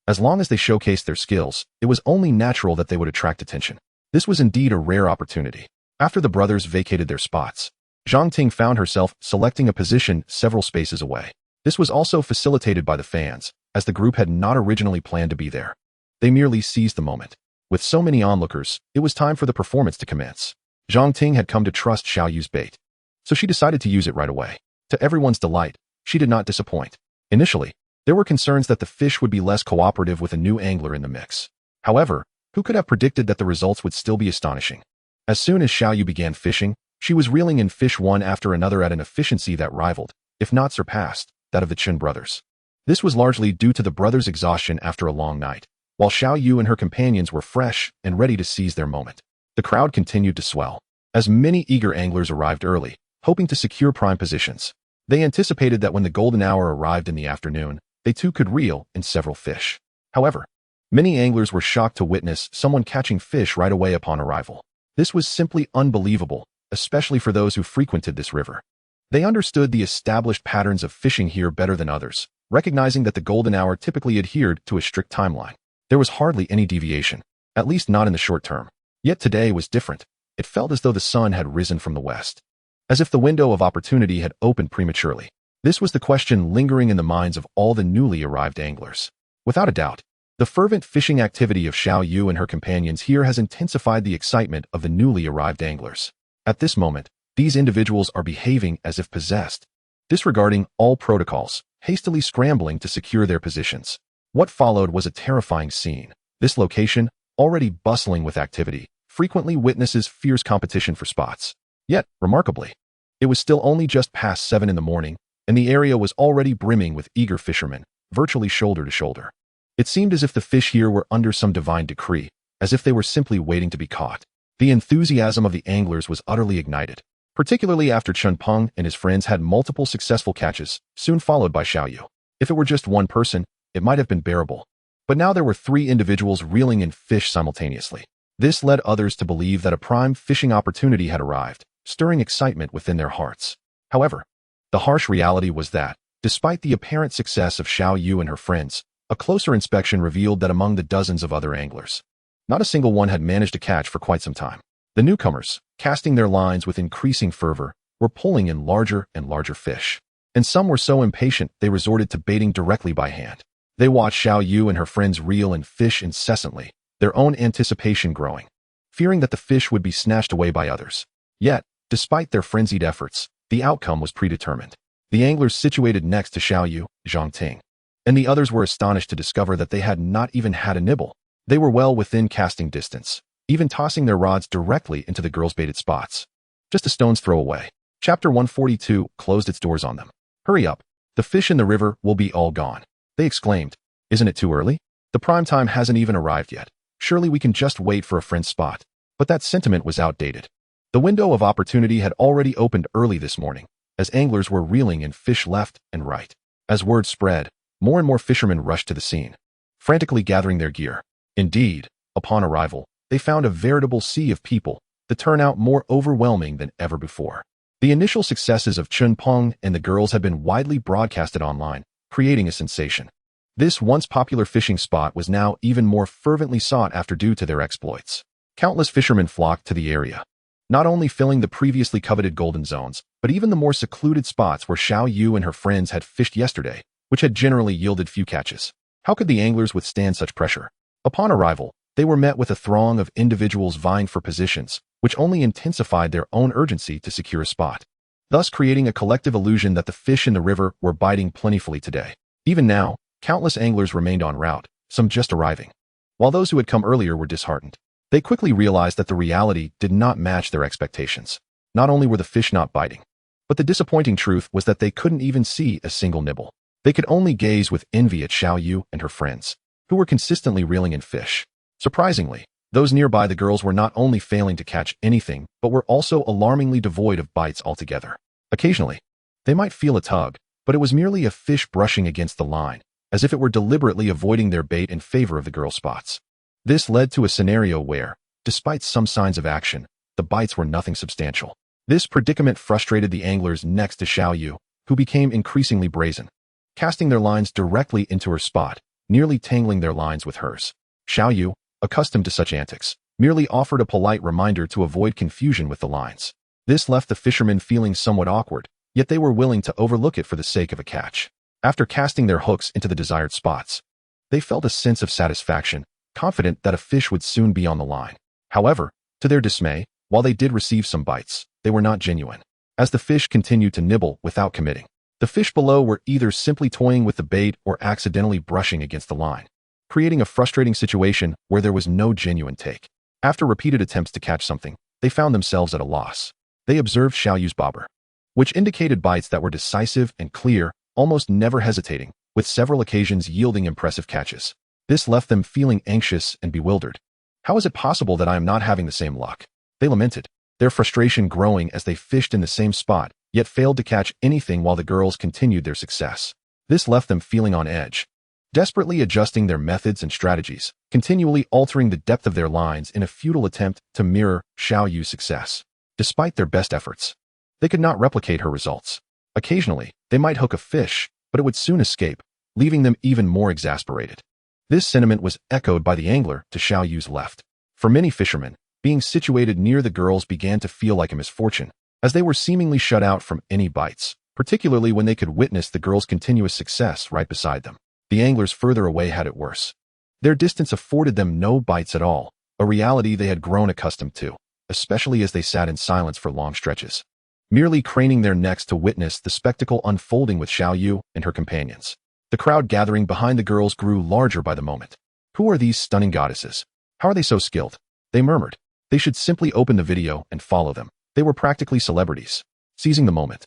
as long as they showcased their skills, it was only natural that they would attract attention. This was indeed a rare opportunity. After the brothers vacated their spots, Zhang Ting found herself selecting a position several spaces away. This was also facilitated by the fans, as the group had not originally planned to be there. They merely seized the moment. With so many onlookers, it was time for the performance to commence. Zhang Ting had come to trust Xiao Yu's bait, so she decided to use it right away. To everyone's delight, she did not disappoint. Initially, there were concerns that the fish would be less cooperative with a new angler in the mix. However, who could have predicted that the results would still be astonishing? As soon as Xiao Yu began fishing, she was reeling in fish one after another at an efficiency that rivaled, if not surpassed, that of the Chen brothers. This was largely due to the brothers' exhaustion after a long night, while Xiao Yu and her companions were fresh and ready to seize their moment. The crowd continued to swell, as many eager anglers arrived early, hoping to secure prime positions. They anticipated that when the golden hour arrived in the afternoon, they too could reel in several fish. However, many anglers were shocked to witness someone catching fish right away upon arrival. This was simply unbelievable, especially for those who frequented this river. They understood the established patterns of fishing here better than others, recognizing that the golden hour typically adhered to a strict timeline. There was hardly any deviation, at least not in the short term. Yet today was different. It felt as though the sun had risen from the west, as if the window of opportunity had opened prematurely. This was the question lingering in the minds of all the newly arrived anglers. Without a doubt, the fervent fishing activity of Xiao Yu and her companions here has intensified the excitement of the newly arrived anglers. At this moment, these individuals are behaving as if possessed, disregarding all protocols, hastily scrambling to secure their positions. What followed was a terrifying scene. This location, already bustling with activity, frequently witnesses fierce competition for spots. Yet, remarkably, it was still only just past 7 in the morning, and the area was already brimming with eager fishermen, virtually shoulder to shoulder. It seemed as if the fish here were under some divine decree, as if they were simply waiting to be caught. The enthusiasm of the anglers was utterly ignited, particularly after Chen Peng and his friends had multiple successful catches, soon followed by Xiao Yu. If it were just one person, it might have been bearable. But now there were 3 individuals reeling in fish simultaneously. This led others to believe that a prime fishing opportunity had arrived, stirring excitement within their hearts. However, the harsh reality was that, despite the apparent success of Xiao Yu and her friends, a closer inspection revealed that among the dozens of other anglers, not a single one had managed to catch for quite some time. The newcomers, casting their lines with increasing fervor, were pulling in larger and larger fish. And some were so impatient they resorted to baiting directly by hand. They watched Xiao Yu and her friends reel and fish incessantly, their own anticipation growing, fearing that the fish would be snatched away by others. Yet, despite their frenzied efforts, the outcome was predetermined. The anglers situated next to Xiao Yu, Zhang Ting, and the others were astonished to discover that they had not even had a nibble. They were well within casting distance, even tossing their rods directly into the girls' baited spots, just a stone's throw away. Chapter 142 closed its doors on them. Hurry up, the fish in the river will be all gone, they exclaimed. Isn't it too early? The prime time hasn't even arrived yet. Surely we can just wait for a friend's spot. But that sentiment was outdated. The window of opportunity had already opened early this morning, as anglers were reeling in fish left and right. As word spread, more and more fishermen rushed to the scene, frantically gathering their gear. Indeed, upon arrival, they found a veritable sea of people, the turnout more overwhelming than ever before. The initial successes of Chen Peng and the girls had been widely broadcasted online, creating a sensation. This once popular fishing spot was now even more fervently sought after due to their exploits. Countless fishermen flocked to the area, not only filling the previously coveted golden zones, but even the more secluded spots where Xiao Yu and her friends had fished yesterday, which had generally yielded few catches. How could the anglers withstand such pressure? Upon arrival, they were met with a throng of individuals vying for positions, which only intensified their own urgency to secure a spot, thus creating a collective illusion that the fish in the river were biting plentifully today. Even now, countless anglers remained en route, some just arriving, while those who had come earlier were disheartened. They quickly realized that the reality did not match their expectations. Not only were the fish not biting, but the disappointing truth was that they couldn't even see a single nibble. They could only gaze with envy at Xiao Yu and her friends, who were consistently reeling in fish. Surprisingly, Those nearby the girls were not only failing to catch anything, but were also alarmingly devoid of bites altogether. Occasionally, they might feel a tug, but it was merely a fish brushing against the line, as if it were deliberately avoiding their bait in favor of the girl spots. This led to a scenario where, despite some signs of action, the bites were nothing substantial. This predicament frustrated the anglers next to Xiao Yu, who became increasingly brazen, casting their lines directly into her spot, nearly tangling their lines with hers. Xiao Yu, accustomed to such antics, merely offered a polite reminder to avoid confusion with the lines. This left the fishermen feeling somewhat awkward, yet they were willing to overlook it for the sake of a catch. After casting their hooks into the desired spots, they felt a sense of satisfaction, confident that a fish would soon be on the line. However, to their dismay, while they did receive some bites, they were not genuine, as the fish continued to nibble without committing. The fish below were either simply toying with the bait or accidentally brushing against the line, creating a frustrating situation where there was no genuine take. After repeated attempts to catch something, they found themselves at a loss. They observed Xiao Yu's bobber, which indicated bites that were decisive and clear, almost never hesitating, with several occasions yielding impressive catches. This left them feeling anxious and bewildered. How is it possible that I am not having the same luck? They lamented, their frustration growing as they fished in the same spot, yet failed to catch anything while the girls continued their success. This left them feeling on edge, desperately adjusting their methods and strategies, continually altering the depth of their lines in a futile attempt to mirror Xiao Yu's success. Despite their best efforts, they could not replicate her results. Occasionally, they might hook a fish, but it would soon escape, leaving them even more exasperated. This sentiment was echoed by the angler to Xiao Yu's left. For many fishermen, being situated near the girls began to feel like a misfortune, as they were seemingly shut out from any bites, particularly when they could witness the girls' continuous success right beside them. The anglers further away had it worse. Their distance afforded them no bites at all, a reality they had grown accustomed to, especially as they sat in silence for long stretches, merely craning their necks to witness the spectacle unfolding with Xiao Yu and her companions. The crowd gathering behind the girls grew larger by the moment. Who are these stunning goddesses? How are they so skilled? They murmured. They should simply open the video and follow them. They were practically celebrities. Seizing the moment,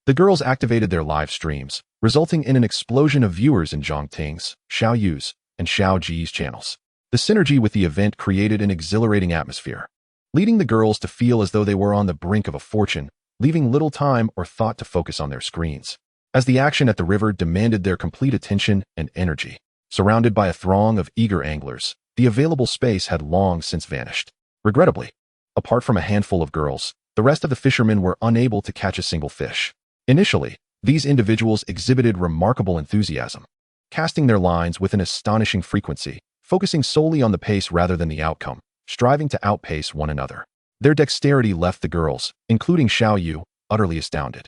the girls activated their live streams, resulting in an explosion of viewers in Zhang Ting's, Xiao Yu's, and Xiao Ji's channels. The synergy with the event created an exhilarating atmosphere, leading the girls to feel as though they were on the brink of a fortune, leaving little time or thought to focus on their screens, as the action at the river demanded their complete attention and energy. Surrounded by a throng of eager anglers, the available space had long since vanished. Regrettably, apart from a handful of girls, the rest of the fishermen were unable to catch a single fish. Initially, these individuals exhibited remarkable enthusiasm, casting their lines with an astonishing frequency, focusing solely on the pace rather than the outcome, striving to outpace one another. Their dexterity left the girls, including Xiao Yu, utterly astounded.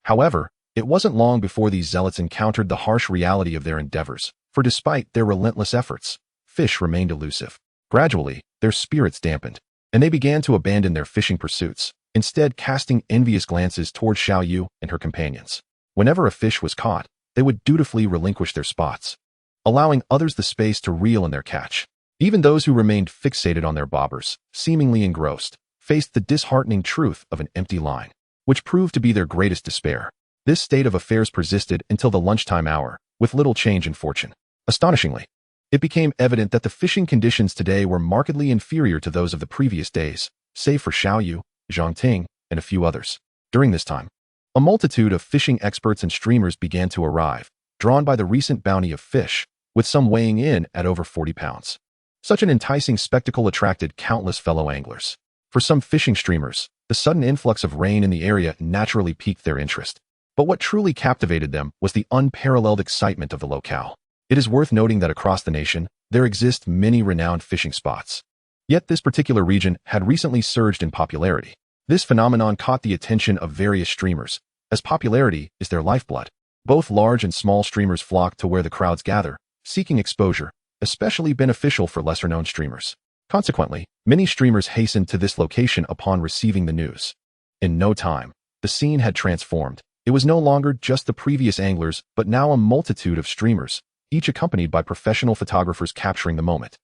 However, it wasn't long before these zealots encountered the harsh reality of their endeavors, for despite their relentless efforts, fish remained elusive. Gradually, their spirits dampened, and they began to abandon their fishing pursuits, instead casting envious glances toward Xiao Yu and her companions. Whenever a fish was caught, they would dutifully relinquish their spots, allowing others the space to reel in their catch. Even those who remained fixated on their bobbers, seemingly engrossed, faced the disheartening truth of an empty line, which proved to be their greatest despair. This state of affairs persisted until the lunchtime hour, with little change in fortune. Astonishingly, it became evident that the fishing conditions today were markedly inferior to those of the previous days, save for Xiao Yu, Zhang Ting, and a few others. During this time, a multitude of fishing experts and streamers began to arrive, drawn by the recent bounty of fish, with some weighing in at over 40 pounds. Such an enticing spectacle attracted countless fellow anglers. For some fishing streamers, the sudden influx of rain in the area naturally piqued their interest. But what truly captivated them was the unparalleled excitement of the locale. It is worth noting that across the nation, there exist many renowned fishing spots. Yet this particular region had recently surged in popularity. This phenomenon caught the attention of various streamers, as popularity is their lifeblood. Both large and small streamers flock to where the crowds gather, seeking exposure, especially beneficial for lesser-known streamers. Consequently, many streamers hastened to this location upon receiving the news. In no time, the scene had transformed. It was no longer just the previous anglers, but now a multitude of streamers, each accompanied by professional photographers capturing the moment.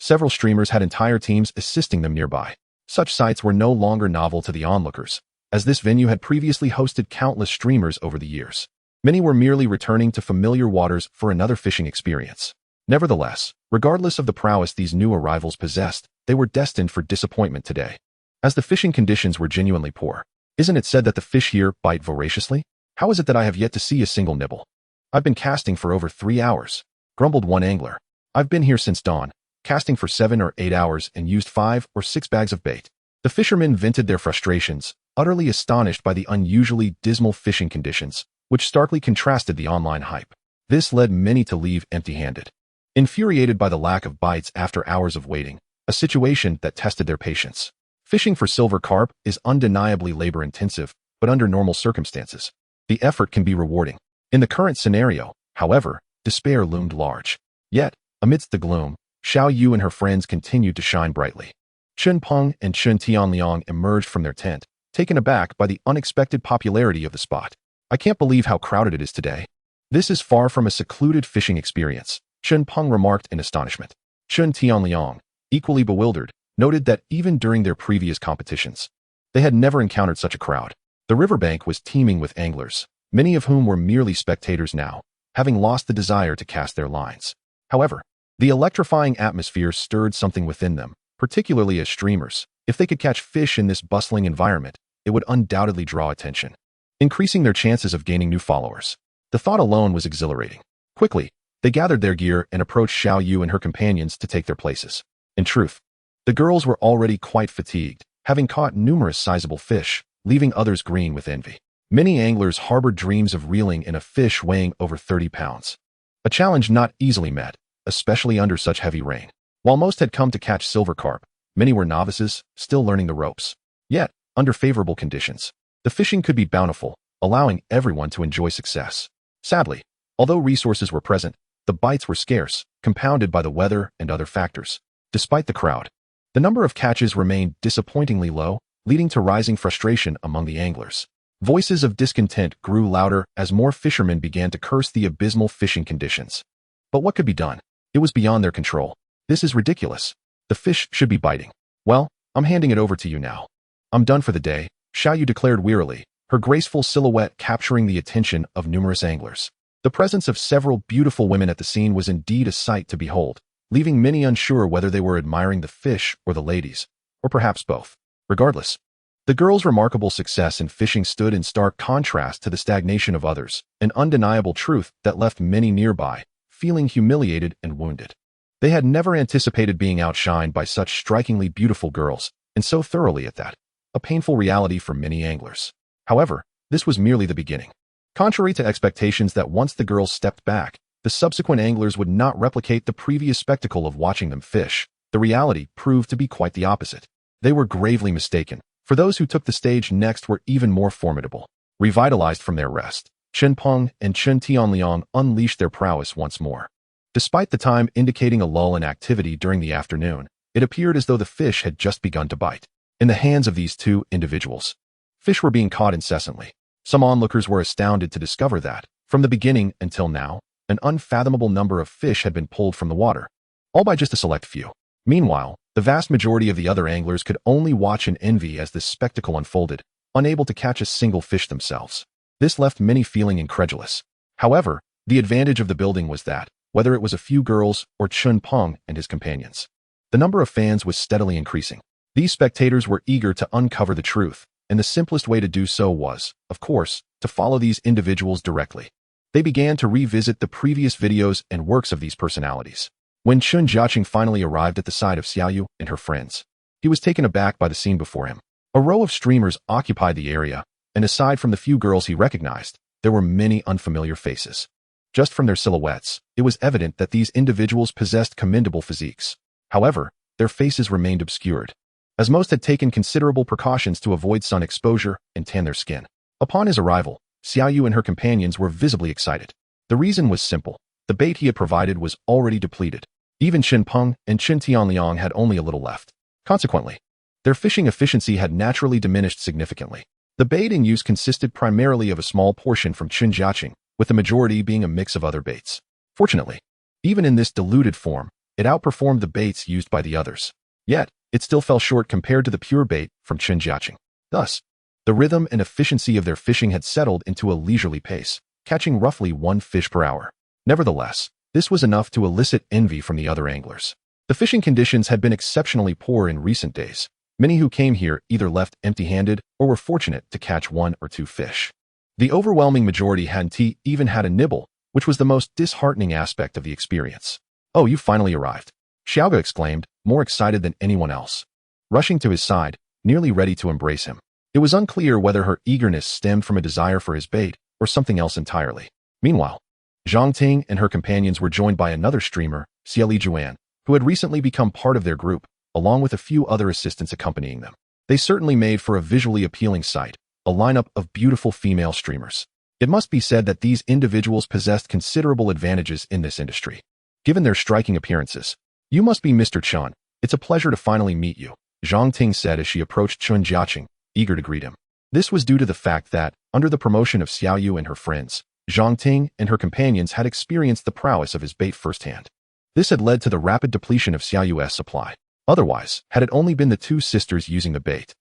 Several streamers had entire teams assisting them nearby. Such sights were no longer novel to the onlookers, as this venue had previously hosted countless streamers over the years. Many were merely returning to familiar waters for another fishing experience. Nevertheless, regardless of the prowess these new arrivals possessed, they were destined for disappointment today. As the fishing conditions were genuinely poor. Isn't it said that the fish here bite voraciously? How is it that I have yet to see a single nibble? I've been casting for over 3 hours, grumbled one angler. I've been here since dawn, casting for 7 or 8 hours and used 5 or 6 bags of bait. The fishermen vented their frustrations, utterly astonished by the unusually dismal fishing conditions, which starkly contrasted the online hype. This led many to leave empty-handed. Infuriated by the lack of bites after hours of waiting, a situation that tested their patience. Fishing for silver carp is undeniably labor-intensive, but under normal circumstances, the effort can be rewarding. In the current scenario, however, despair loomed large. Yet, amidst the gloom, Xiao Yu and her friends continued to shine brightly. Chen Peng and Chen Tianliang emerged from their tent, taken aback by the unexpected popularity of the spot. I can't believe how crowded it is today. This is far from a secluded fishing experience, Chen Peng remarked in astonishment. Chen Tianliang, equally bewildered, noted that even during their previous competitions, they had never encountered such a crowd. The riverbank was teeming with anglers, many of whom were merely spectators now, having lost the desire to cast their lines. However, the electrifying atmosphere stirred something within them, particularly as streamers. If they could catch fish in this bustling environment, it would undoubtedly draw attention, increasing their chances of gaining new followers. The thought alone was exhilarating. Quickly, they gathered their gear and approached Xiao Yu and her companions to take their places. In truth, the girls were already quite fatigued, having caught numerous sizable fish, leaving others green with envy. Many anglers harbored dreams of reeling in a fish weighing over 30 pounds. A challenge not easily met, especially under such heavy rain. While most had come to catch silver carp, many were novices, still learning the ropes. Yet, under favorable conditions, the fishing could be bountiful, allowing everyone to enjoy success. Sadly, although resources were present, the bites were scarce, compounded by the weather and other factors. Despite the crowd, the number of catches remained disappointingly low, leading to rising frustration among the anglers. Voices of discontent grew louder as more fishermen began to curse the abysmal fishing conditions. But what could be done? It was beyond their control. This is ridiculous. The fish should be biting. Well, I'm handing it over to you now. I'm done for the day, Xiao Yu declared wearily, her graceful silhouette capturing the attention of numerous anglers. The presence of several beautiful women at the scene was indeed a sight to behold, leaving many unsure whether they were admiring the fish or the ladies, or perhaps both. Regardless, the girls' remarkable success in fishing stood in stark contrast to the stagnation of others, an undeniable truth that left many nearby, feeling humiliated and wounded. They had never anticipated being outshined by such strikingly beautiful girls, and so thoroughly at that, a painful reality for many anglers. However, this was merely the beginning. Contrary to expectations that once the girls stepped back, the subsequent anglers would not replicate the previous spectacle of watching them fish, the reality proved to be quite the opposite. They were gravely mistaken, for those who took the stage next were even more formidable. Revitalized from their rest, Chen Peng and Chen Tianliang unleashed their prowess once more. Despite the time indicating a lull in activity during the afternoon, it appeared as though the fish had just begun to bite. In the hands of these two individuals, fish were being caught incessantly. Some onlookers were astounded to discover that, from the beginning until now, an unfathomable number of fish had been pulled from the water, all by just a select few. Meanwhile, the vast majority of the other anglers could only watch in envy as this spectacle unfolded, unable to catch a single fish themselves. This left many feeling incredulous. However, the advantage of the building was that, whether it was a few girls or Chen Peng and his companions, the number of fans was steadily increasing. These spectators were eager to uncover the truth, and the simplest way to do so was, of course, to follow these individuals directly. They began to revisit the previous videos and works of these personalities. When Chen Jiacheng finally arrived at the side of Xiao Yu and her friends, he was taken aback by the scene before him. A row of streamers occupied the area, and aside from the few girls he recognized, there were many unfamiliar faces. Just from their silhouettes, it was evident that these individuals possessed commendable physiques. However, their faces remained obscured, as most had taken considerable precautions to avoid sun exposure and tan their skin. Upon his arrival, Xiao Yu and her companions were visibly excited. The reason was simple. The bait he had provided was already depleted. Even Chen Peng and Chen Tianliang had only a little left. Consequently, their fishing efficiency had naturally diminished significantly. The bait in use consisted primarily of a small portion from Chen Jiacheng, with the majority being a mix of other baits. Fortunately, even in this diluted form, it outperformed the baits used by the others. Yet, it still fell short compared to the pure bait from Chen Jiacheng. Thus, the rhythm and efficiency of their fishing had settled into a leisurely pace, catching roughly 1 fish per hour. Nevertheless, This was enough to elicit envy from the other anglers. The fishing conditions had been exceptionally poor in recent days. Many who came here either left empty-handed or were fortunate to catch 1 or 2 fish. The overwhelming majority hadn't even had a nibble, which was the most disheartening aspect of the experience. "Oh, you finally arrived," Xiaoga exclaimed, more excited than anyone else. Rushing to his side, nearly ready to embrace him. It was unclear whether her eagerness stemmed from a desire for his bait or something else entirely. Meanwhile, Zhang Ting and her companions were joined by another streamer, Xieli Juan, who had recently become part of their group, along with a few other assistants accompanying them. They certainly made for a visually appealing sight, a lineup of beautiful female streamers. It must be said that these individuals possessed considerable advantages in this industry. Given their striking appearances, "You must be Mr. Chen. It's a pleasure to finally meet you," Zhang Ting said as she approached Chen Jiacheng, eager to greet him. This was due to the fact that, under the promotion of Xiaoyu and her friends, Zhang Ting and her companions had experienced the prowess of his bait firsthand. This had led to the rapid depletion of Xiaoyu's supply. Otherwise, had it only been the two sisters using the bait,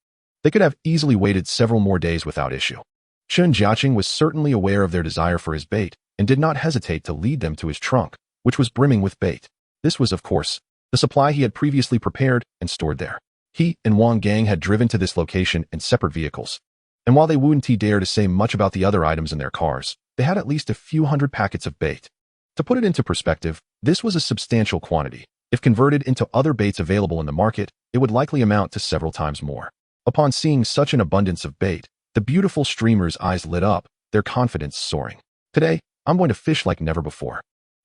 they could have easily waited several more days without issue. Chen Jiacheng was certainly aware of their desire for his bait and did not hesitate to lead them to his trunk, which was brimming with bait. This was, of course, the supply he had previously prepared and stored there. He and Wang Gang had driven to this location in separate vehicles, and while they wouldn't dare to say much about the other items in their cars, they had at least a few hundred packets of bait. To put it into perspective, this was a substantial quantity. If converted into other baits available in the market, it would likely amount to several times more. Upon seeing such an abundance of bait, the beautiful streamers' eyes lit up, their confidence soaring. "Today, I'm going to fish like never before.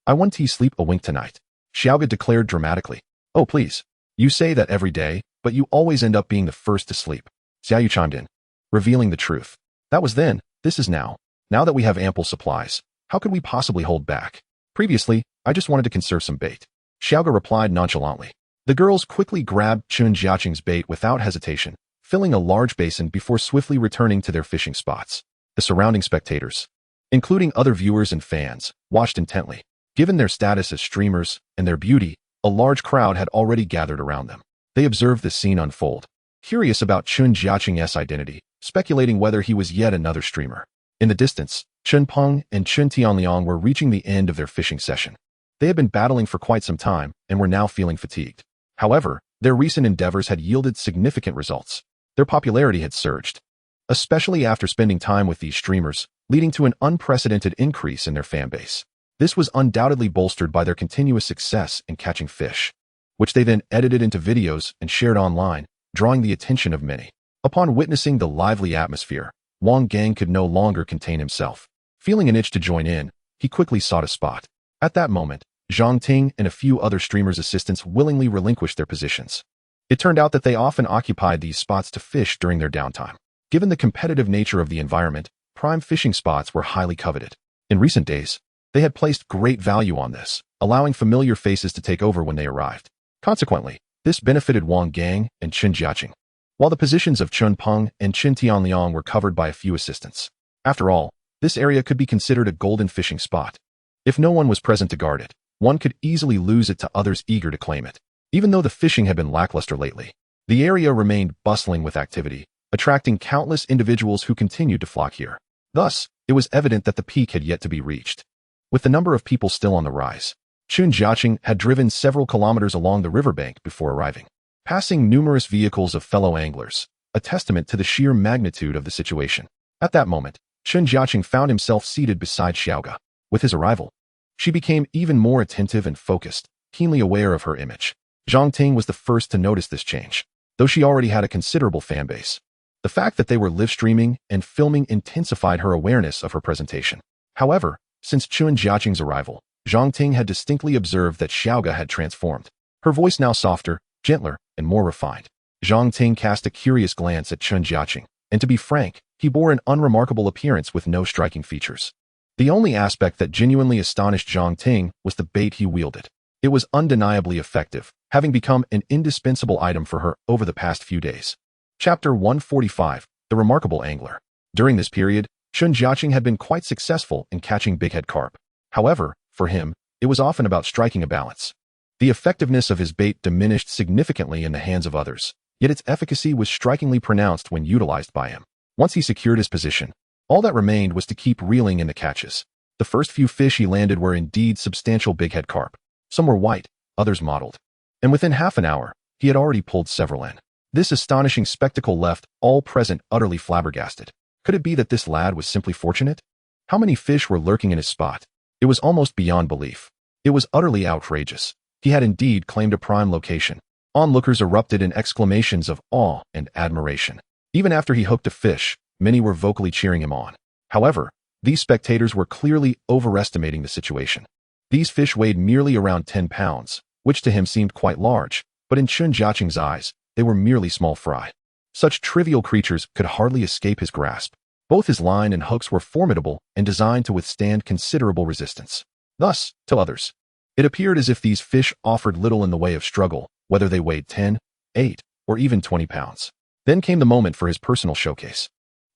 I want to sleep a wink tonight," Xiaoga declared dramatically. "Oh, please. You say that every day, but you always end up being the first to sleep," Xiaoyu chimed in, revealing the truth. "That was then, this is now. Now that we have ample supplies, how could we possibly hold back? Previously, I just wanted to conserve some bait," Xiaoga replied nonchalantly. The girls quickly grabbed Chen Jiacheng's bait without hesitation, filling a large basin before swiftly returning to their fishing spots. The surrounding spectators, including other viewers and fans, watched intently. Given their status as streamers and their beauty, a large crowd had already gathered around them. They observed the scene unfold, curious about Chen Jiacheng's identity, speculating whether he was yet another streamer. In the distance, Chen Peng and Chen Tianliang were reaching the end of their fishing session. They had been battling for quite some time and were now feeling fatigued. However, their recent endeavors had yielded significant results. Their popularity had surged, especially after spending time with these streamers, leading to an unprecedented increase in their fan base. This was undoubtedly bolstered by their continuous success in catching fish, which they then edited into videos and shared online, drawing the attention of many. Upon witnessing the lively atmosphere, Wang Gang could no longer contain himself. Feeling an itch to join in, he quickly sought a spot. At that moment, Zhang Ting and a few other streamers' assistants willingly relinquished their positions. It turned out that they often occupied these spots to fish during their downtime. Given the competitive nature of the environment, prime fishing spots were highly coveted. In recent days, they had placed great value on this, allowing familiar faces to take over when they arrived. Consequently, this benefited Wang Gang and Chen Jiacheng, while the positions of Chen Peng and Chen Tianliang were covered by a few assistants. After all, this area could be considered a golden fishing spot. If no one was present to guard it, one could easily lose it to others eager to claim it. Even though the fishing had been lackluster lately, the area remained bustling with activity, attracting countless individuals who continued to flock here. Thus, it was evident that the peak had yet to be reached. With the number of people still on the rise, Chen Jiacheng had driven several kilometers along the riverbank before arriving, passing numerous vehicles of fellow anglers, a testament to the sheer magnitude of the situation. At that moment, Chen Jiacheng found himself seated beside Xiaoga. With his arrival, she became even more attentive and focused, keenly aware of her image. Zhang Ting was the first to notice this change, though she already had a considerable fan base. The fact that they were live streaming and filming intensified her awareness of her presentation. However, since Chen Jiacheng's arrival, Zhang Ting had distinctly observed that Xiaoga had transformed, her voice now softer, gentler, and more refined. Zhang Ting cast a curious glance at Chen Jiacheng, and to be frank, he bore an unremarkable appearance with no striking features. The only aspect that genuinely astonished Zhang Ting was the bait he wielded. It was undeniably effective, having become an indispensable item for her over the past few days. Chapter 145, The Remarkable Angler. During this period, Chen Jiacheng had been quite successful in catching bighead carp. However, for him, it was often about striking a balance. The effectiveness of his bait diminished significantly in the hands of others, yet its efficacy was strikingly pronounced when utilized by him. Once he secured his position, all that remained was to keep reeling in the catches. The first few fish he landed were indeed substantial bighead carp. Some were white, others mottled. And within half an hour, he had already pulled several in. This astonishing spectacle left all present utterly flabbergasted. Could it be that this lad was simply fortunate? How many fish were lurking in his spot? It was almost beyond belief. It was utterly outrageous. He had indeed claimed a prime location. Onlookers erupted in exclamations of awe and admiration. Even after he hooked a fish, many were vocally cheering him on. However, these spectators were clearly overestimating the situation. These fish weighed merely around 10 pounds, which to him seemed quite large, but in Chen Jiacheng's eyes, they were merely small fry. Such trivial creatures could hardly escape his grasp. Both his line and hooks were formidable and designed to withstand considerable resistance. Thus, to others, it appeared as if these fish offered little in the way of struggle, whether they weighed 10, 8, or even 20 pounds. Then came the moment for his personal showcase.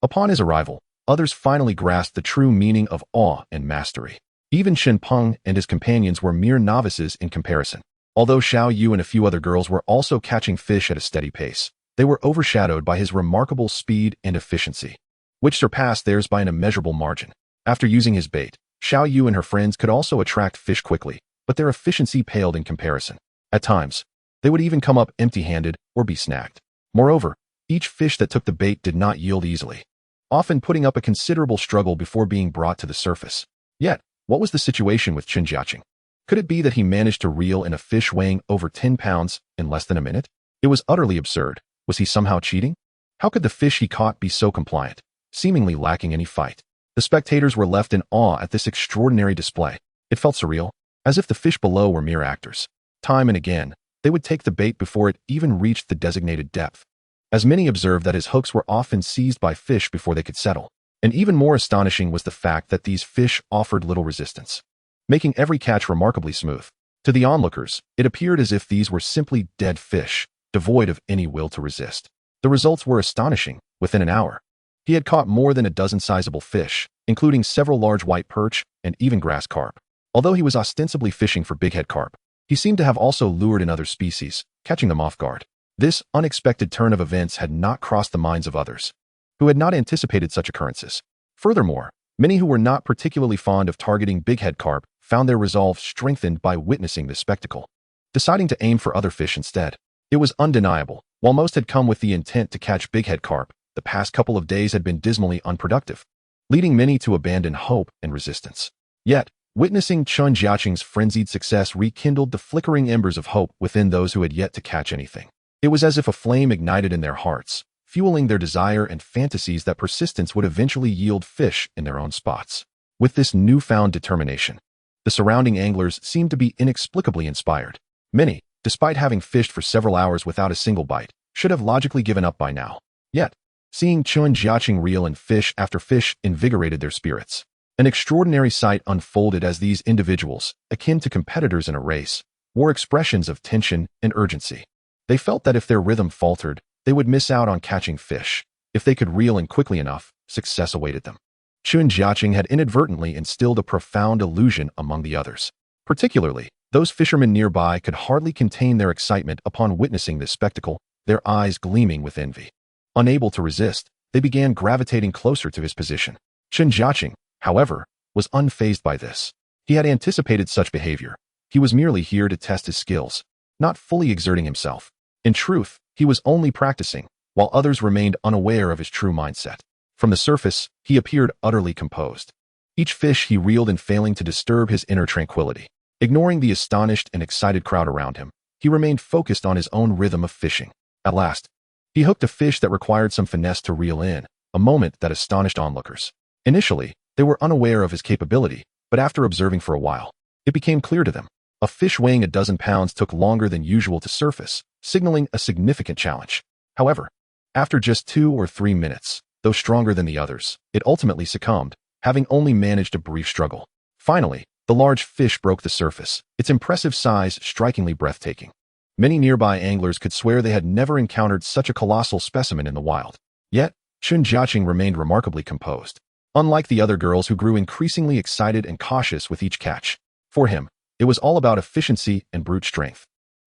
Upon his arrival, others finally grasped the true meaning of awe and mastery. Even Shen Peng and his companions were mere novices in comparison. Although Xiao Yu and a few other girls were also catching fish at a steady pace, they were overshadowed by his remarkable speed and efficiency, which surpassed theirs by an immeasurable margin. After using his bait, Xiao Yu and her friends could also attract fish quickly, but their efficiency paled in comparison. At times, they would even come up empty-handed or be snagged. Moreover, each fish that took the bait did not yield easily, often putting up a considerable struggle before being brought to the surface. Yet, what was the situation with Chen Jiacheng? Could it be that he managed to reel in a fish weighing over 10 pounds in less than a minute? It was utterly absurd. Was he somehow cheating? How could the fish he caught be so compliant, seemingly lacking any fight? The spectators were left in awe at this extraordinary display. It felt surreal, as if the fish below were mere actors. Time and again, they would take the bait before it even reached the designated depth. As many observed that his hooks were often seized by fish before they could settle. And even more astonishing was the fact that these fish offered little resistance, making every catch remarkably smooth. To the onlookers, it appeared as if these were simply dead fish, devoid of any will to resist. The results were astonishing. Within an hour, he had caught more than a dozen sizable fish, including several large white perch and even grass carp. Although he was ostensibly fishing for bighead carp, he seemed to have also lured in other species, catching them off guard. This unexpected turn of events had not crossed the minds of others, who had not anticipated such occurrences. Furthermore, many who were not particularly fond of targeting bighead carp found their resolve strengthened by witnessing this spectacle, deciding to aim for other fish instead. It was undeniable. While most had come with the intent to catch bighead carp, the past couple of days had been dismally unproductive, leading many to abandon hope and resistance. Yet, witnessing Chen Jiacheng's frenzied success rekindled the flickering embers of hope within those who had yet to catch anything. It was as if a flame ignited in their hearts, fueling their desire and fantasies that persistence would eventually yield fish in their own spots. With this newfound determination, the surrounding anglers seemed to be inexplicably inspired. Many, despite having fished for several hours without a single bite, should have logically given up by now. Yet, seeing Chen Jiacheng reel in fish after fish invigorated their spirits. An extraordinary sight unfolded as these individuals, akin to competitors in a race, wore expressions of tension and urgency. They felt that if their rhythm faltered, they would miss out on catching fish. If they could reel in quickly enough, success awaited them. Chen Jiacheng had inadvertently instilled a profound illusion among the others. Particularly, those fishermen nearby could hardly contain their excitement upon witnessing this spectacle, their eyes gleaming with envy. Unable to resist, they began gravitating closer to his position. Chen Jiacheng, however, was unfazed by this. He had anticipated such behavior. He was merely here to test his skills, not fully exerting himself. In truth, he was only practicing, while others remained unaware of his true mindset. From the surface, he appeared utterly composed. Each fish he reeled in failing to disturb his inner tranquility. Ignoring the astonished and excited crowd around him, he remained focused on his own rhythm of fishing. At last, he hooked a fish that required some finesse to reel in, a moment that astonished onlookers. Initially, they were unaware of his capability, but after observing for a while, it became clear to them. A fish weighing a dozen pounds took longer than usual to surface, signaling a significant challenge. However, after just 2 or 3 minutes, though stronger than the others, it ultimately succumbed, having only managed a brief struggle. Finally, the large fish broke the surface, its impressive size strikingly breathtaking. Many nearby anglers could swear they had never encountered such a colossal specimen in the wild. Yet, Chen Jiacheng remained remarkably composed. Unlike the other girls who grew increasingly excited and cautious with each catch, for him, it was all about efficiency and brute strength,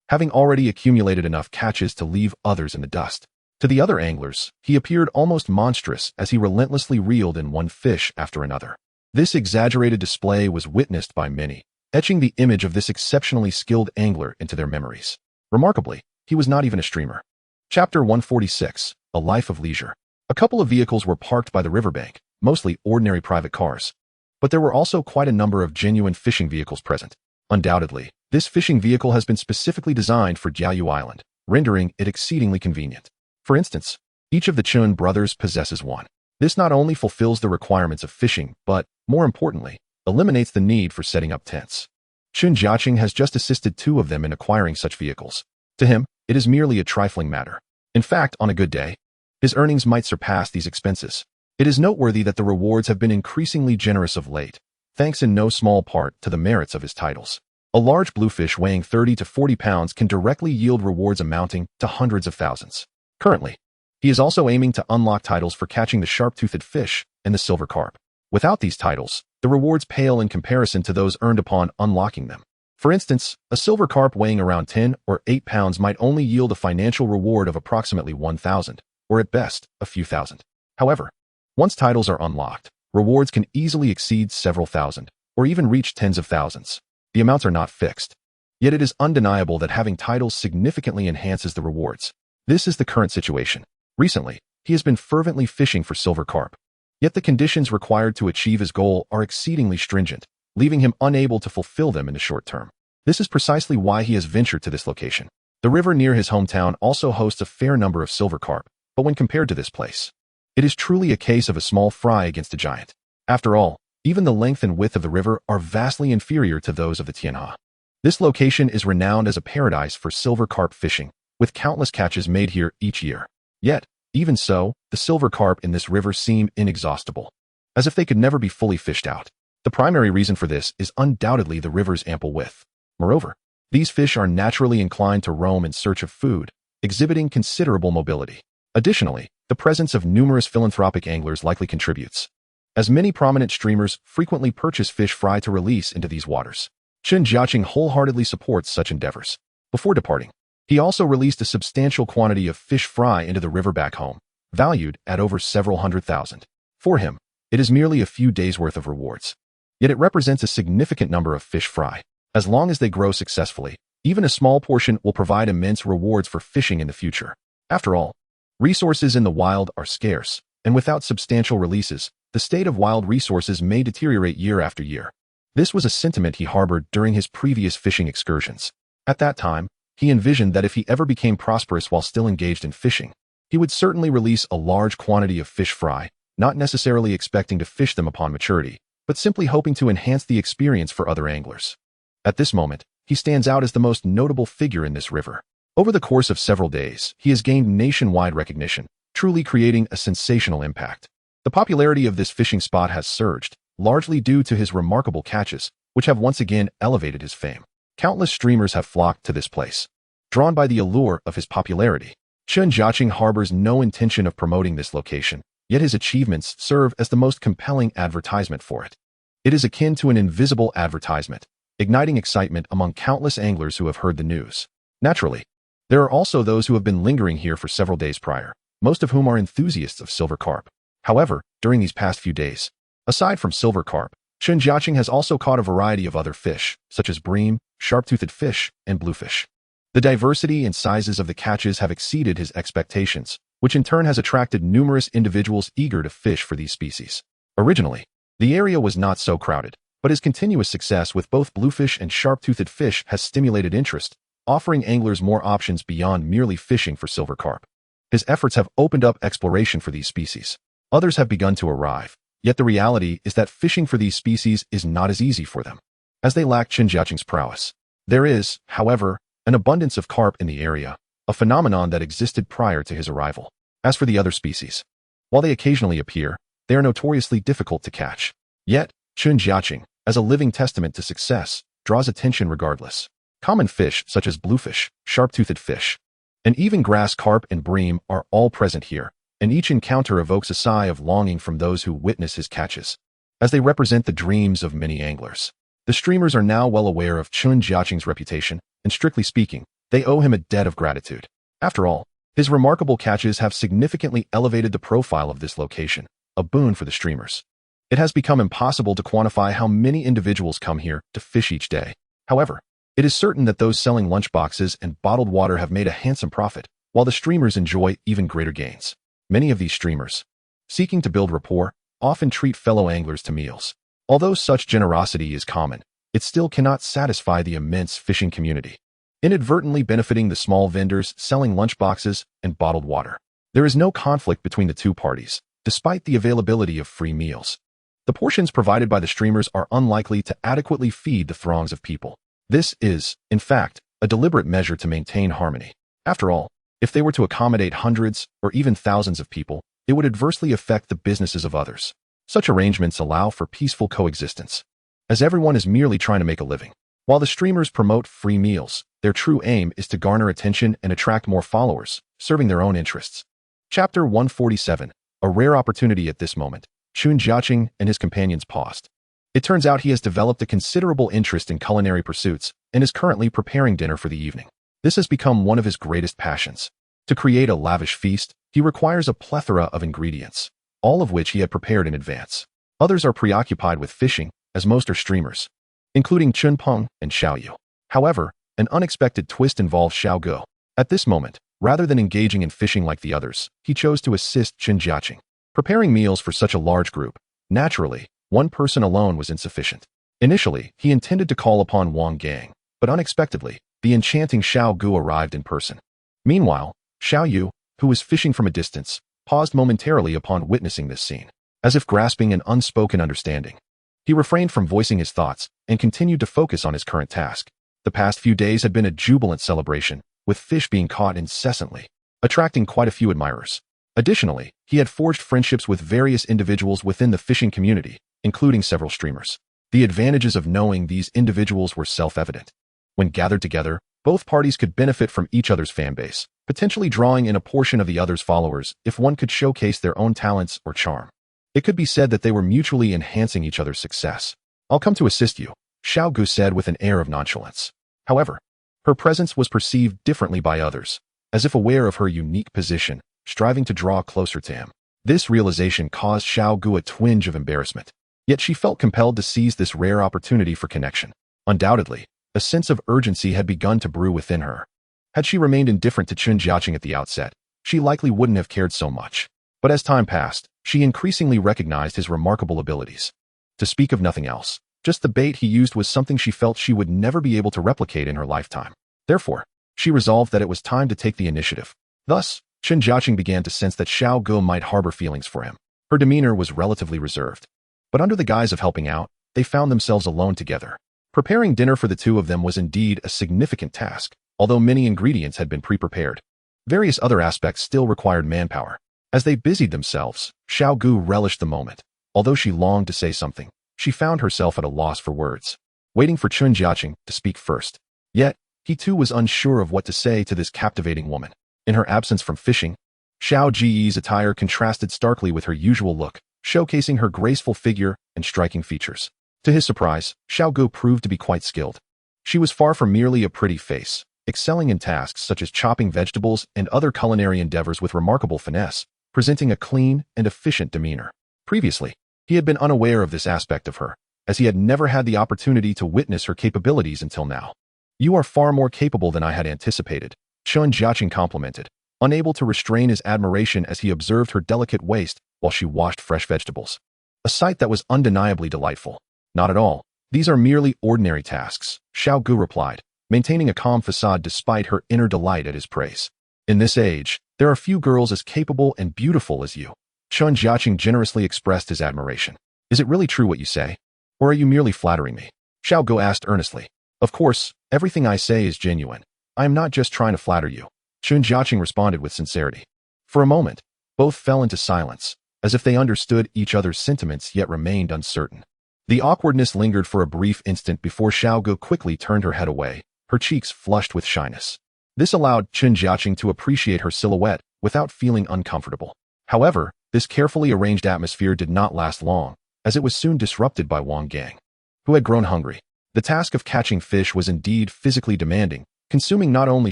having already accumulated enough catches to leave others in the dust. To the other anglers, he appeared almost monstrous as he relentlessly reeled in one fish after another. This exaggerated display was witnessed by many, etching the image of this exceptionally skilled angler into their memories. Remarkably, he was not even a streamer. Chapter 146, A Life of Leisure. A couple of vehicles were parked by the riverbank, mostly ordinary private cars. But there were also quite a number of genuine fishing vehicles present. Undoubtedly, this fishing vehicle has been specifically designed for Jiayu Island, rendering it exceedingly convenient. For instance, each of the Chen brothers possesses one. This not only fulfills the requirements of fishing, but, more importantly, eliminates the need for setting up tents. Chen Jiacheng has just assisted two of them in acquiring such vehicles. To him, it is merely a trifling matter. In fact, on a good day, his earnings might surpass these expenses. It is noteworthy that the rewards have been increasingly generous of late, thanks in no small part to the merits of his titles. A large bluefish weighing 30 to 40 pounds can directly yield rewards amounting to hundreds of thousands. Currently, he is also aiming to unlock titles for catching the sharp-toothed fish and the silver carp. Without these titles, the rewards pale in comparison to those earned upon unlocking them. For instance, a silver carp weighing around 10 or 8 pounds might only yield a financial reward of approximately 1,000, or at best, a few thousand. However, once titles are unlocked, rewards can easily exceed several thousand, or even reach tens of thousands. The amounts are not fixed. Yet it is undeniable that having titles significantly enhances the rewards. This is the current situation. Recently, he has been fervently fishing for silver carp. Yet the conditions required to achieve his goal are exceedingly stringent, leaving him unable to fulfill them in the short term. This is precisely why he has ventured to this location. The river near his hometown also hosts a fair number of silver carp, but when compared to this place, it is truly a case of a small fry against a giant. After all, even the length and width of the river are vastly inferior to those of the Tianhe. This location is renowned as a paradise for silver carp fishing, with countless catches made here each year. Yet, even so, the silver carp in this river seem inexhaustible, as if they could never be fully fished out. The primary reason for this is undoubtedly the river's ample width. Moreover, these fish are naturally inclined to roam in search of food, exhibiting considerable mobility. Additionally, the presence of numerous philanthropic anglers likely contributes, as many prominent streamers frequently purchase fish fry to release into these waters. Chen Jiacheng wholeheartedly supports such endeavors. Before departing, he also released a substantial quantity of fish fry into the river back home, valued at over several hundred thousand. For him, it is merely a few days' worth of rewards. Yet it represents a significant number of fish fry. As long as they grow successfully, even a small portion will provide immense rewards for fishing in the future. After all, resources in the wild are scarce, and without substantial releases, the state of wild resources may deteriorate year after year. This was a sentiment he harbored during his previous fishing excursions. At that time, he envisioned that if he ever became prosperous while still engaged in fishing, he would certainly release a large quantity of fish fry, not necessarily expecting to fish them upon maturity, but simply hoping to enhance the experience for other anglers. At this moment, he stands out as the most notable figure in this river. Over the course of several days, he has gained nationwide recognition, truly creating a sensational impact. The popularity of this fishing spot has surged, largely due to his remarkable catches, which have once again elevated his fame. Countless streamers have flocked to this place, drawn by the allure of his popularity. Chen Jiacheng harbors no intention of promoting this location, yet his achievements serve as the most compelling advertisement for it. It is akin to an invisible advertisement, igniting excitement among countless anglers who have heard the news. Naturally, there are also those who have been lingering here for several days prior, most of whom are enthusiasts of silver carp. However, during these past few days, aside from silver carp, Chen Jiacheng has also caught a variety of other fish, such as bream, sharp-toothed fish, and bluefish. The diversity and sizes of the catches have exceeded his expectations, which in turn has attracted numerous individuals eager to fish for these species. Originally, the area was not so crowded, but his continuous success with both bluefish and sharp-toothed fish has stimulated interest, offering anglers more options beyond merely fishing for silver carp. His efforts have opened up exploration for these species. Others have begun to arrive, yet the reality is that fishing for these species is not as easy for them, as they lack Chen Jiacheng's prowess. There is, however, an abundance of carp in the area, a phenomenon that existed prior to his arrival. As for the other species, while they occasionally appear, they are notoriously difficult to catch. Yet, Chen Jiacheng, as a living testament to success, draws attention regardless. Common fish such as bluefish, sharp-toothed fish, and even grass carp and bream are all present here, and each encounter evokes a sigh of longing from those who witness his catches, as they represent the dreams of many anglers. The streamers are now well aware of Chen Jiacheng's reputation, and strictly speaking, they owe him a debt of gratitude. After all, his remarkable catches have significantly elevated the profile of this location, a boon for the streamers. It has become impossible to quantify how many individuals come here to fish each day. However, it is certain that those selling lunchboxes and bottled water have made a handsome profit, while the streamers enjoy even greater gains. Many of these streamers, seeking to build rapport, often treat fellow anglers to meals. Although such generosity is common, it still cannot satisfy the immense fishing community, inadvertently benefiting the small vendors selling lunchboxes and bottled water. There is no conflict between the two parties, despite the availability of free meals. The portions provided by the streamers are unlikely to adequately feed the throngs of people. This is, in fact, a deliberate measure to maintain harmony. After all, if they were to accommodate hundreds or even thousands of people, it would adversely affect the businesses of others. Such arrangements allow for peaceful coexistence, as everyone is merely trying to make a living. While the streamers promote free meals, their true aim is to garner attention and attract more followers, serving their own interests. Chapter 147. A rare opportunity at this moment. Chen Jiacheng and his companions paused. It turns out he has developed a considerable interest in culinary pursuits and is currently preparing dinner for the evening. This has become one of his greatest passions. To create a lavish feast, he requires a plethora of ingredients, all of which he had prepared in advance. Others are preoccupied with fishing, as most are streamers, including Chun Peng and Xiao Yu. However, an unexpected twist involves Xiao Guo. At this moment, rather than engaging in fishing like the others, he chose to assist Chen Jiacheng. Preparing meals for such a large group, naturally, one person alone was insufficient. Initially, he intended to call upon Wang Gang, but unexpectedly, the enchanting Xiao Gu arrived in person. Meanwhile, Xiao Yu, who was fishing from a distance, paused momentarily upon witnessing this scene, as if grasping an unspoken understanding. He refrained from voicing his thoughts and continued to focus on his current task. The past few days had been a jubilant celebration, with fish being caught incessantly, attracting quite a few admirers. Additionally, he had forged friendships with various individuals within the fishing community, including several streamers. The advantages of knowing these individuals were self-evident. When gathered together, both parties could benefit from each other's fanbase, potentially drawing in a portion of the other's followers if one could showcase their own talents or charm. It could be said that they were mutually enhancing each other's success. "I'll come to assist you," Xiao Gu said with an air of nonchalance. However, her presence was perceived differently by others, as if aware of her unique position, striving to draw closer to him. This realization caused Xiao Gu a twinge of embarrassment. Yet she felt compelled to seize this rare opportunity for connection. Undoubtedly, a sense of urgency had begun to brew within her. Had she remained indifferent to Chen Jiacheng at the outset, she likely wouldn't have cared so much. But as time passed, she increasingly recognized his remarkable abilities. To speak of nothing else, just the bait he used was something she felt she would never be able to replicate in her lifetime. Therefore, she resolved that it was time to take the initiative. Thus, Chen Jiacheng began to sense that Xiao Gu might harbor feelings for him. Her demeanor was relatively reserved. But under the guise of helping out, they found themselves alone together. Preparing dinner for the two of them was indeed a significant task, although many ingredients had been pre-prepared. Various other aspects still required manpower. As they busied themselves, Xiao Gu relished the moment. Although she longed to say something, she found herself at a loss for words, waiting for Chen Jiacheng to speak first. Yet, he too was unsure of what to say to this captivating woman. In her absence from fishing, Xiao Ji's attire contrasted starkly with her usual look, showcasing her graceful figure and striking features. To his surprise, Xiao Gu proved to be quite skilled. She was far from merely a pretty face, excelling in tasks such as chopping vegetables and other culinary endeavors with remarkable finesse, presenting a clean and efficient demeanor. Previously, he had been unaware of this aspect of her, as he had never had the opportunity to witness her capabilities until now. "You are far more capable than I had anticipated," Chen Jiacheng complimented, unable to restrain his admiration as he observed her delicate waist while she washed fresh vegetables. A sight that was undeniably delightful. "Not at all. These are merely ordinary tasks," Xiao Gu replied, maintaining a calm facade despite her inner delight at his praise. "In this age, there are few girls as capable and beautiful as you." Chen Jiacheng generously expressed his admiration. "Is it really true what you say? Or are you merely flattering me?" Xiao Gu asked earnestly. "Of course, everything I say is genuine. I am not just trying to flatter you," Chen Jiacheng responded with sincerity. For a moment, both fell into silence, as if they understood each other's sentiments yet remained uncertain. The awkwardness lingered for a brief instant before Xiao Gu quickly turned her head away, her cheeks flushed with shyness. This allowed Chen Jiacheng to appreciate her silhouette without feeling uncomfortable. However, this carefully arranged atmosphere did not last long, as it was soon disrupted by Wang Gang, who had grown hungry. The task of catching fish was indeed physically demanding, consuming not only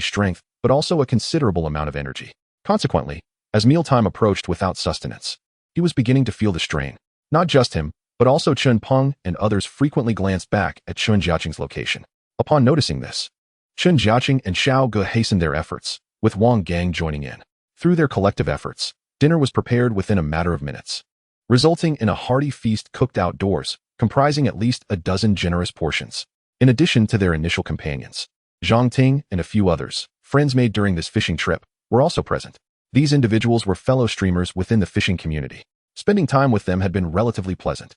strength, but also a considerable amount of energy. Consequently, as mealtime approached without sustenance, he was beginning to feel the strain. Not just him, But also Chen Peng and others frequently glanced back at Chen Jiacheng's location. Upon noticing this, Chen Jiacheng and Xiao Ge hastened their efforts, with Wang Gang joining in. Through their collective efforts, dinner was prepared within a matter of minutes, resulting in a hearty feast cooked outdoors, comprising at least a dozen generous portions. In addition to their initial companions, Zhang Ting and a few others, friends made during this fishing trip, were also present. These individuals were fellow streamers within the fishing community. Spending time with them had been relatively pleasant.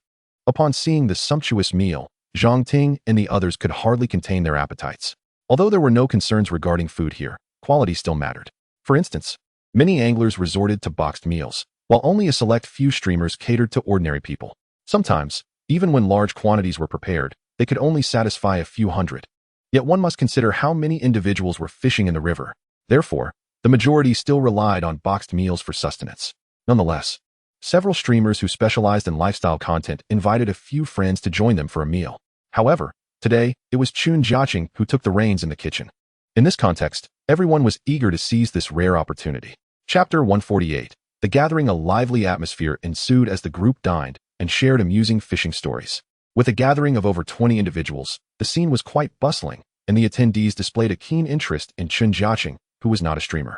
Upon seeing the sumptuous meal, Zhang Ting and the others could hardly contain their appetites. Although there were no concerns regarding food here, quality still mattered. For instance, many anglers resorted to boxed meals, while only a select few streamers catered to ordinary people. Sometimes, even when large quantities were prepared, they could only satisfy a few hundred. Yet one must consider how many individuals were fishing in the river. Therefore, the majority still relied on boxed meals for sustenance. Nonetheless, several streamers who specialized in lifestyle content invited a few friends to join them for a meal. However, today, it was Chen Jiacheng who took the reins in the kitchen. In this context, everyone was eager to seize this rare opportunity. Chapter 148. The gathering. A lively atmosphere ensued as the group dined and shared amusing fishing stories. With a gathering of over 20 individuals, the scene was quite bustling, and the attendees displayed a keen interest in Chen Jiacheng, who was not a streamer.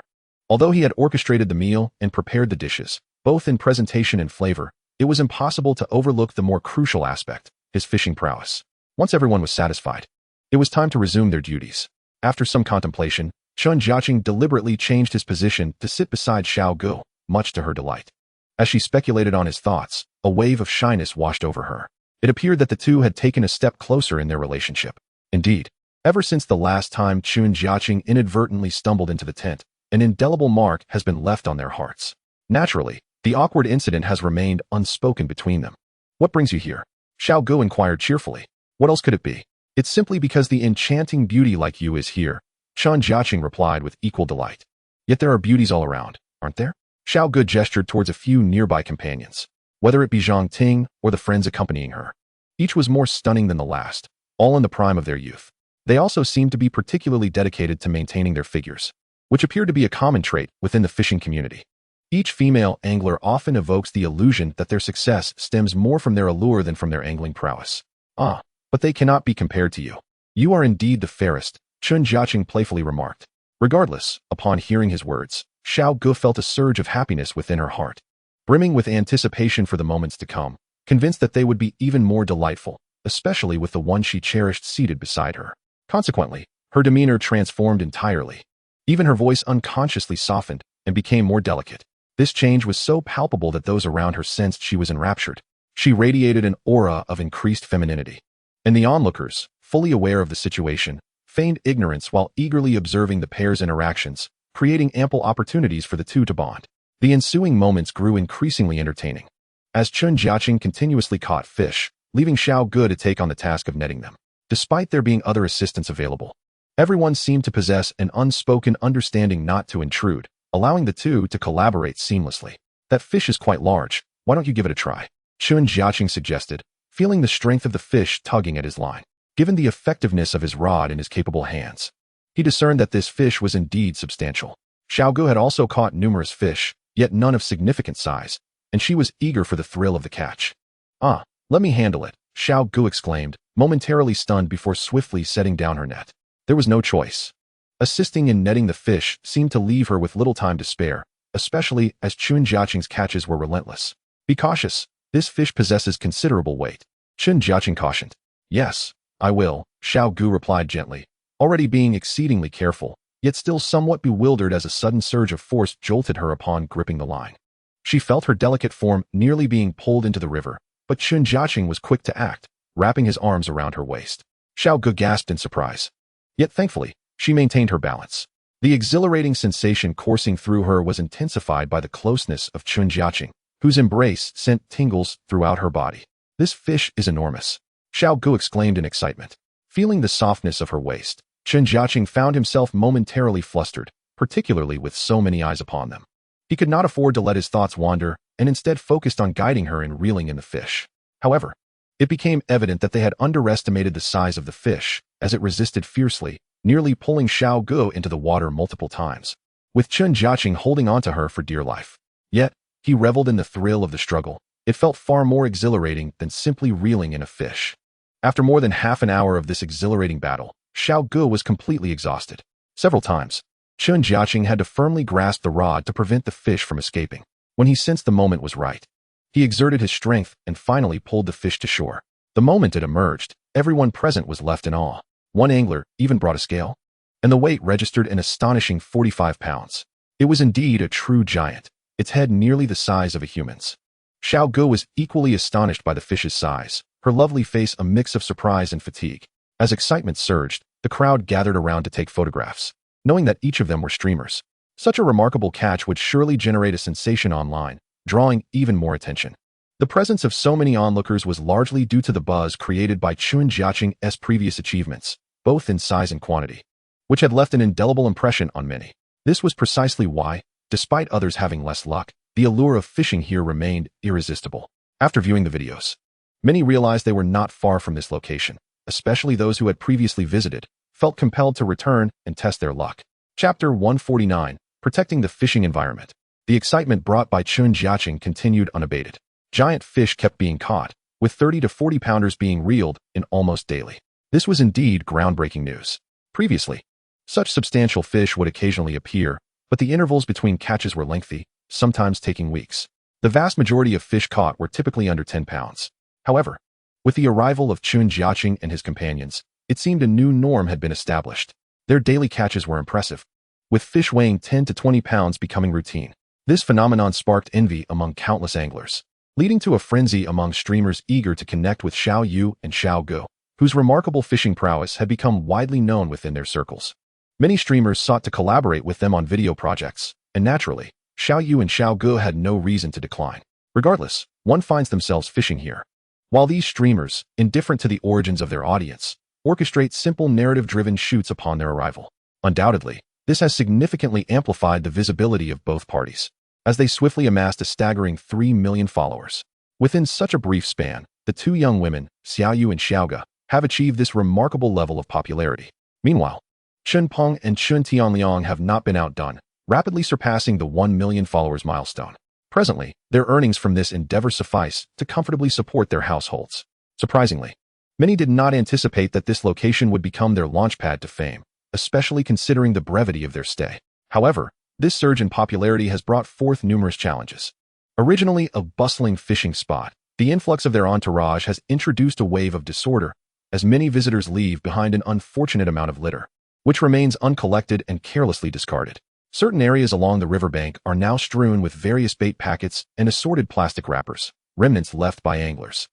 Although he had orchestrated the meal and prepared the dishes, both in presentation and flavor, it was impossible to overlook the more crucial aspect, his fishing prowess. Once everyone was satisfied, it was time to resume their duties. After some contemplation, Chen Jiacheng deliberately changed his position to sit beside Xiao Ge, much to her delight. As she speculated on his thoughts, a wave of shyness washed over her. It appeared that the two had taken a step closer in their relationship. Indeed, ever since the last time Chen Jiacheng inadvertently stumbled into the tent, an indelible mark has been left on their hearts. Naturally, the awkward incident has remained unspoken between them. What brings you here? Xiao Ge inquired cheerfully. What else could it be? It's simply because the enchanting beauty like you is here, Chen Jiacheng replied with equal delight. Yet there are beauties all around, aren't there? Xiao Ge gestured towards a few nearby companions, whether it be Zhang Ting or the friends accompanying her. Each was more stunning than the last, all in the prime of their youth. They also seemed to be particularly dedicated to maintaining their figures, which appeared to be a common trait within the fishing community. Each female angler often evokes the illusion that their success stems more from their allure than from their angling prowess. But they cannot be compared to you. You are indeed the fairest, Chen Jiacheng playfully remarked. Regardless, upon hearing his words, Xiao Ge felt a surge of happiness within her heart, brimming with anticipation for the moments to come, convinced that they would be even more delightful, especially with the one she cherished seated beside her. Consequently, her demeanor transformed entirely. Even her voice unconsciously softened and became more delicate. This change was so palpable that those around her sensed she was enraptured. She radiated an aura of increased femininity. And the onlookers, fully aware of the situation, feigned ignorance while eagerly observing the pair's interactions, creating ample opportunities for the two to bond. The ensuing moments grew increasingly entertaining, as Chen Jiacheng continuously caught fish, leaving Xiao Ge to take on the task of netting them. Despite there being other assistants available, everyone seemed to possess an unspoken understanding not to intrude, allowing the two to collaborate seamlessly. That fish is quite large, why don't you give it a try? Chen Jiacheng suggested, feeling the strength of the fish tugging at his line. Given the effectiveness of his rod in his capable hands, he discerned that this fish was indeed substantial. Xiao Ge had also caught numerous fish, yet none of significant size, and she was eager for the thrill of the catch. Let me handle it, Xiao Ge exclaimed, momentarily stunned before swiftly setting down her net. There was no choice. Assisting in netting the fish seemed to leave her with little time to spare, especially as Chen Jiacheng's catches were relentless. Be cautious, this fish possesses considerable weight, Chen Jiacheng cautioned. Yes, I will, Xiao Ge replied gently, already being exceedingly careful, yet still somewhat bewildered as a sudden surge of force jolted her upon gripping the line. She felt her delicate form nearly being pulled into the river, but Chen Jiacheng was quick to act, wrapping his arms around her waist. Xiao Ge gasped in surprise. Yet thankfully, she maintained her balance. The exhilarating sensation coursing through her was intensified by the closeness of Chen Jiacheng, whose embrace sent tingles throughout her body. This fish is enormous, Xiao Ge exclaimed in excitement. Feeling the softness of her waist, Chen Jiacheng found himself momentarily flustered, particularly with so many eyes upon them. He could not afford to let his thoughts wander, and instead focused on guiding her in reeling in the fish. However, it became evident that they had underestimated the size of the fish, as it resisted fiercely, nearly pulling Xiao Ge into the water multiple times, with Chen Jiacheng holding onto her for dear life. Yet, he reveled in the thrill of the struggle, It felt far more exhilarating than simply reeling in a fish. After more than half an hour of this exhilarating battle, Xiao Gu was completely exhausted. Several times, Chen Jiacheng had to firmly grasp the rod to prevent the fish from escaping. When he sensed the moment was right, he exerted his strength and finally pulled the fish to shore. The moment it emerged, everyone present was left in awe. One angler even brought a scale, and the weight registered an astonishing 45 pounds. It was indeed a true giant, its head nearly the size of a human's. Xiao Gu was equally astonished by the fish's size, her lovely face a mix of surprise and fatigue. As excitement surged, the crowd gathered around to take photographs, knowing that each of them were streamers. Such a remarkable catch would surely generate a sensation online, drawing even more attention. The presence of so many onlookers was largely due to the buzz created by Chen Jiacheng's previous achievements, both in size and quantity, which had left an indelible impression on many. This was precisely why, despite others having less luck, the allure of fishing here remained irresistible. After viewing the videos, many realized they were not far from this location, especially those who had previously visited, felt compelled to return and test their luck. Chapter 149, Protecting the Fishing Environment. The excitement brought by Chen Jiacheng continued unabated. Giant fish kept being caught, with 30 to 40 pounders being reeled in almost daily. This was indeed groundbreaking news. Previously, such substantial fish would occasionally appear, but the intervals between catches were lengthy, sometimes taking weeks. The vast majority of fish caught were typically under 10 pounds. However, with the arrival of Chen Jiacheng and his companions, it seemed a new norm had been established. Their daily catches were impressive, with fish weighing 10 to 20 pounds becoming routine. This phenomenon sparked envy among countless anglers, leading to a frenzy among streamers eager to connect with Xiao Yu and Xiao Gu, whose remarkable fishing prowess had become widely known within their circles. Many streamers sought to collaborate with them on video projects, and naturally, Xiao Yu and Xiao Gu had no reason to decline. Regardless, one finds themselves fishing here. While these streamers, indifferent to the origins of their audience, orchestrate simple narrative-driven shoots upon their arrival. Undoubtedly, this has significantly amplified the visibility of both parties, as they swiftly amassed a staggering 3 million followers. Within such a brief span, the two young women, Xiao Yu and Xiao Gu, have achieved this remarkable level of popularity. Meanwhile, Chen Peng and Chen Tianliang have not been outdone, rapidly surpassing the 1 million followers milestone. Presently, their earnings from this endeavor suffice to comfortably support their households. Surprisingly, many did not anticipate that this location would become their launchpad to fame, especially considering the brevity of their stay. However, this surge in popularity has brought forth numerous challenges. Originally a bustling fishing spot, the influx of their entourage has introduced a wave of disorder, as many visitors leave behind an unfortunate amount of litter, which remains uncollected and carelessly discarded. Certain areas along the riverbank are now strewn with various bait packets and assorted plastic wrappers, remnants left by anglers.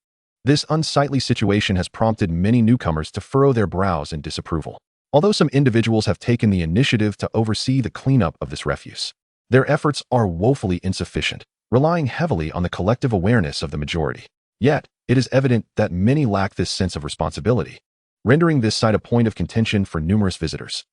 This unsightly situation has prompted many newcomers to furrow their brows in disapproval. Although some individuals have taken the initiative to oversee the cleanup of this refuse, their efforts are woefully insufficient, relying heavily on the collective awareness of the majority. Yet, it is evident that many lack this sense of responsibility, rendering this site a point of contention for numerous visitors.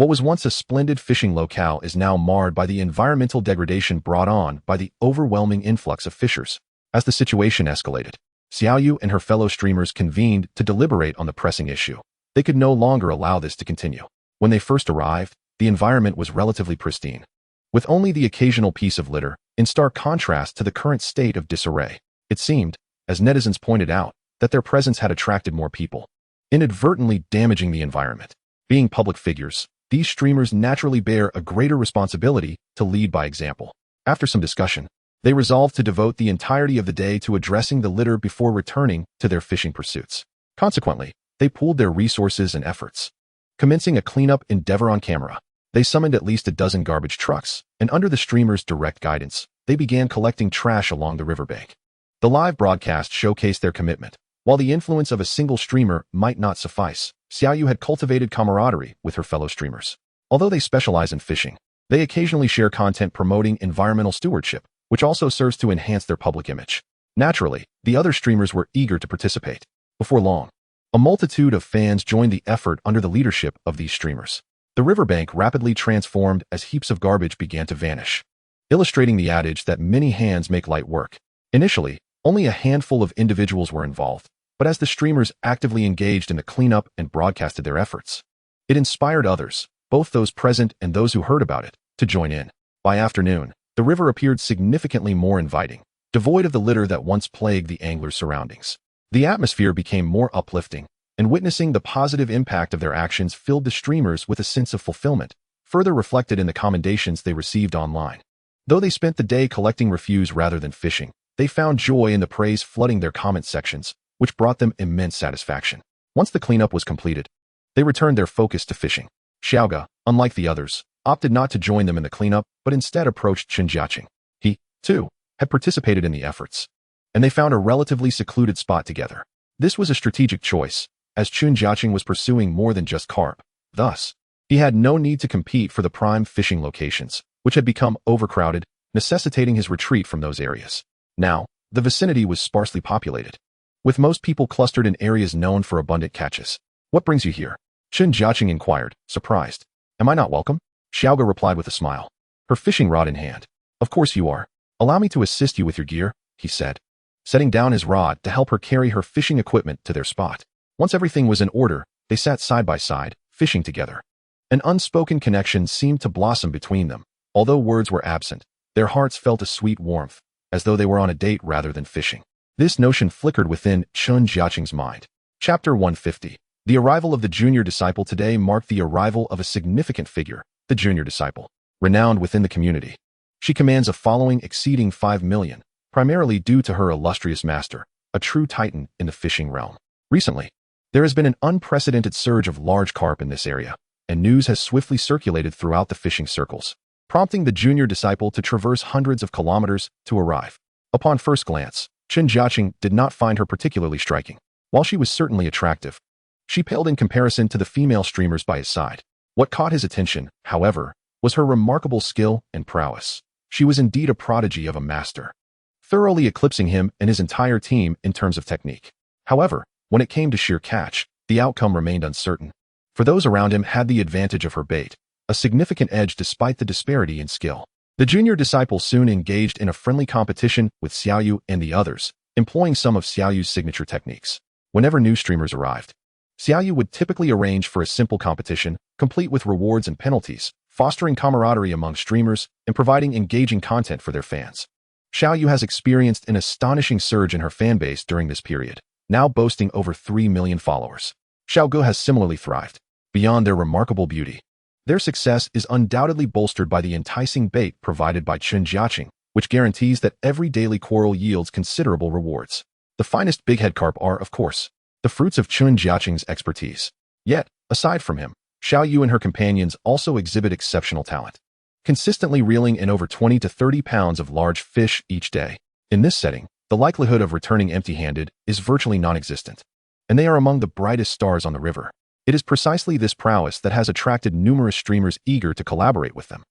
What was once a splendid fishing locale is now marred by the environmental degradation brought on by the overwhelming influx of fishers. As the situation escalated, Xiao Yu and her fellow streamers convened to deliberate on the pressing issue. They could no longer allow this to continue. When they first arrived, the environment was relatively pristine, with only the occasional piece of litter, in stark contrast to the current state of disarray. It seemed, as netizens pointed out, that their presence had attracted more people, inadvertently damaging the environment. Being public figures, these streamers naturally bear a greater responsibility to lead by example. After some discussion, they resolved to devote the entirety of the day to addressing the litter before returning to their fishing pursuits. Consequently, they pooled their resources and efforts. Commencing a cleanup endeavor on camera, they summoned at least a dozen garbage trucks, and under the streamers' direct guidance, they began collecting trash along the riverbank. The live broadcast showcased their commitment. While the influence of a single streamer might not suffice, Xiao Yu had cultivated camaraderie with her fellow streamers. Although they specialize in fishing, they occasionally share content promoting environmental stewardship, which also serves to enhance their public image. Naturally, the other streamers were eager to participate. Before long, a multitude of fans joined the effort under the leadership of these streamers. The riverbank rapidly transformed as heaps of garbage began to vanish, illustrating the adage that many hands make light work. Initially, only a handful of individuals were involved, but as the streamers actively engaged in the cleanup and broadcasted their efforts, it inspired others, both those present and those who heard about it, to join in. By afternoon, the river appeared significantly more inviting, devoid of the litter that once plagued the angler's surroundings. The atmosphere became more uplifting, and witnessing the positive impact of their actions filled the streamers with a sense of fulfillment, further reflected in the commendations they received online. Though they spent the day collecting refuse rather than fishing, they found joy in the praise flooding their comment sections, which brought them immense satisfaction. Once the cleanup was completed, they returned their focus to fishing. Saga, unlike the others, opted not to join them in the cleanup, but instead approached Chen Jiacheng. He, too, had participated in the efforts, and they found a relatively secluded spot together. This was a strategic choice, as Chen Jiacheng was pursuing more than just carp. Thus, he had no need to compete for the prime fishing locations, which had become overcrowded, necessitating his retreat from those areas. Now, the vicinity was sparsely populated, with most people clustered in areas known for abundant catches. "What brings you here?" Chen Jiacheng inquired, surprised. "Am I not welcome?" Saga replied with a smile, her fishing rod in hand. "Of course you are. Allow me to assist you with your gear," he said, setting down his rod to help her carry her fishing equipment to their spot. Once everything was in order, they sat side by side, fishing together. An unspoken connection seemed to blossom between them. Although words were absent, their hearts felt a sweet warmth, as though they were on a date rather than fishing. This notion flickered within Chen Jiacheng's mind. Chapter 150. The arrival of the junior disciple today marked the arrival of a significant figure, the junior disciple, renowned within the community. She commands a following exceeding 5 million, primarily due to her illustrious master, a true titan in the fishing realm. Recently, there has been an unprecedented surge of large carp in this area, and news has swiftly circulated throughout the fishing circles, prompting the junior disciple to traverse hundreds of kilometers to arrive. Upon first glance, Chen Jiacheng did not find her particularly striking. While she was certainly attractive, she paled in comparison to the female streamers by his side. What caught his attention, however, was her remarkable skill and prowess. She was indeed a prodigy of a master, thoroughly eclipsing him and his entire team in terms of technique. However, when it came to sheer catch, the outcome remained uncertain. For those around him had the advantage of her bait, a significant edge despite the disparity in skill. The junior disciple soon engaged in a friendly competition with Xiaoyu and the others, employing some of Xiaoyu's signature techniques. Whenever new streamers arrived, Xiaoyu would typically arrange for a simple competition, complete with rewards and penalties, fostering camaraderie among streamers and providing engaging content for their fans. Xiaoyu has experienced an astonishing surge in her fanbase during this period, now boasting over 3 million followers. Xiaogu has similarly thrived. Beyond their remarkable beauty, their success is undoubtedly bolstered by the enticing bait provided by Chen Jiacheng, which guarantees that every daily quarrel yields considerable rewards. The finest bighead carp are, of course, the fruits of Chen Jiacheng's expertise. Yet, aside from him, Xiaoyu and her companions also exhibit exceptional talent, consistently reeling in over 20 to 30 pounds of large fish each day. In this setting, the likelihood of returning empty-handed is virtually non-existent, and they are among the brightest stars on the river. It is precisely this prowess that has attracted numerous streamers eager to collaborate with them.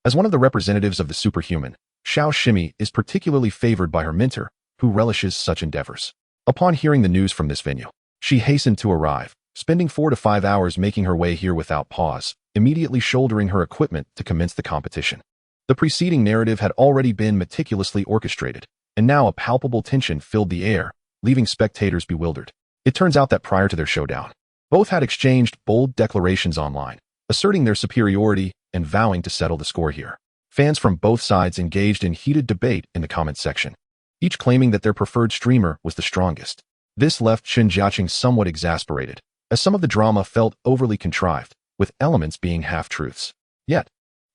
As one of the representatives of the superhuman, Xiao Shimi is particularly favored by her mentor, who relishes such endeavors. Upon hearing the news from this venue, she hastened to arrive, spending 4 to 5 hours making her way here without pause, immediately shouldering her equipment to commence the competition. The preceding narrative had already been meticulously orchestrated, and now a palpable tension filled the air, leaving spectators bewildered. It turns out that prior to their showdown, both had exchanged bold declarations online, asserting their superiority and vowing to settle the score here. Fans from both sides engaged in heated debate in the comment section, each claiming that their preferred streamer was the strongest. This left Chen Jiacheng somewhat exasperated, as some of the drama felt overly contrived, with elements being half-truths. Yet,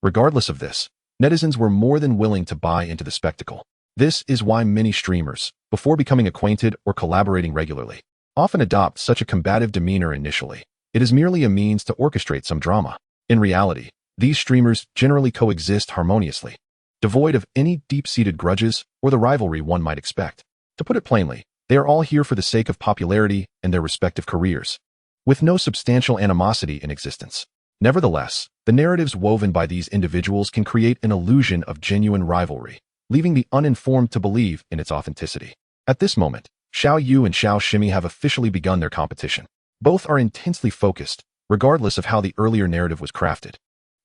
regardless of this, netizens were more than willing to buy into the spectacle. This is why many streamers, before becoming acquainted or collaborating regularly, often adopt such a combative demeanor initially. It is merely a means to orchestrate some drama. In reality, these streamers generally coexist harmoniously, devoid of any deep-seated grudges or the rivalry one might expect. To put it plainly, they are all here for the sake of popularity and their respective careers, with no substantial animosity in existence. Nevertheless, the narratives woven by these individuals can create an illusion of genuine rivalry, leaving the uninformed to believe in its authenticity. At this moment, Xiao Yu and Xiao Shimi have officially begun their competition. Both are intensely focused, regardless of how the earlier narrative was crafted.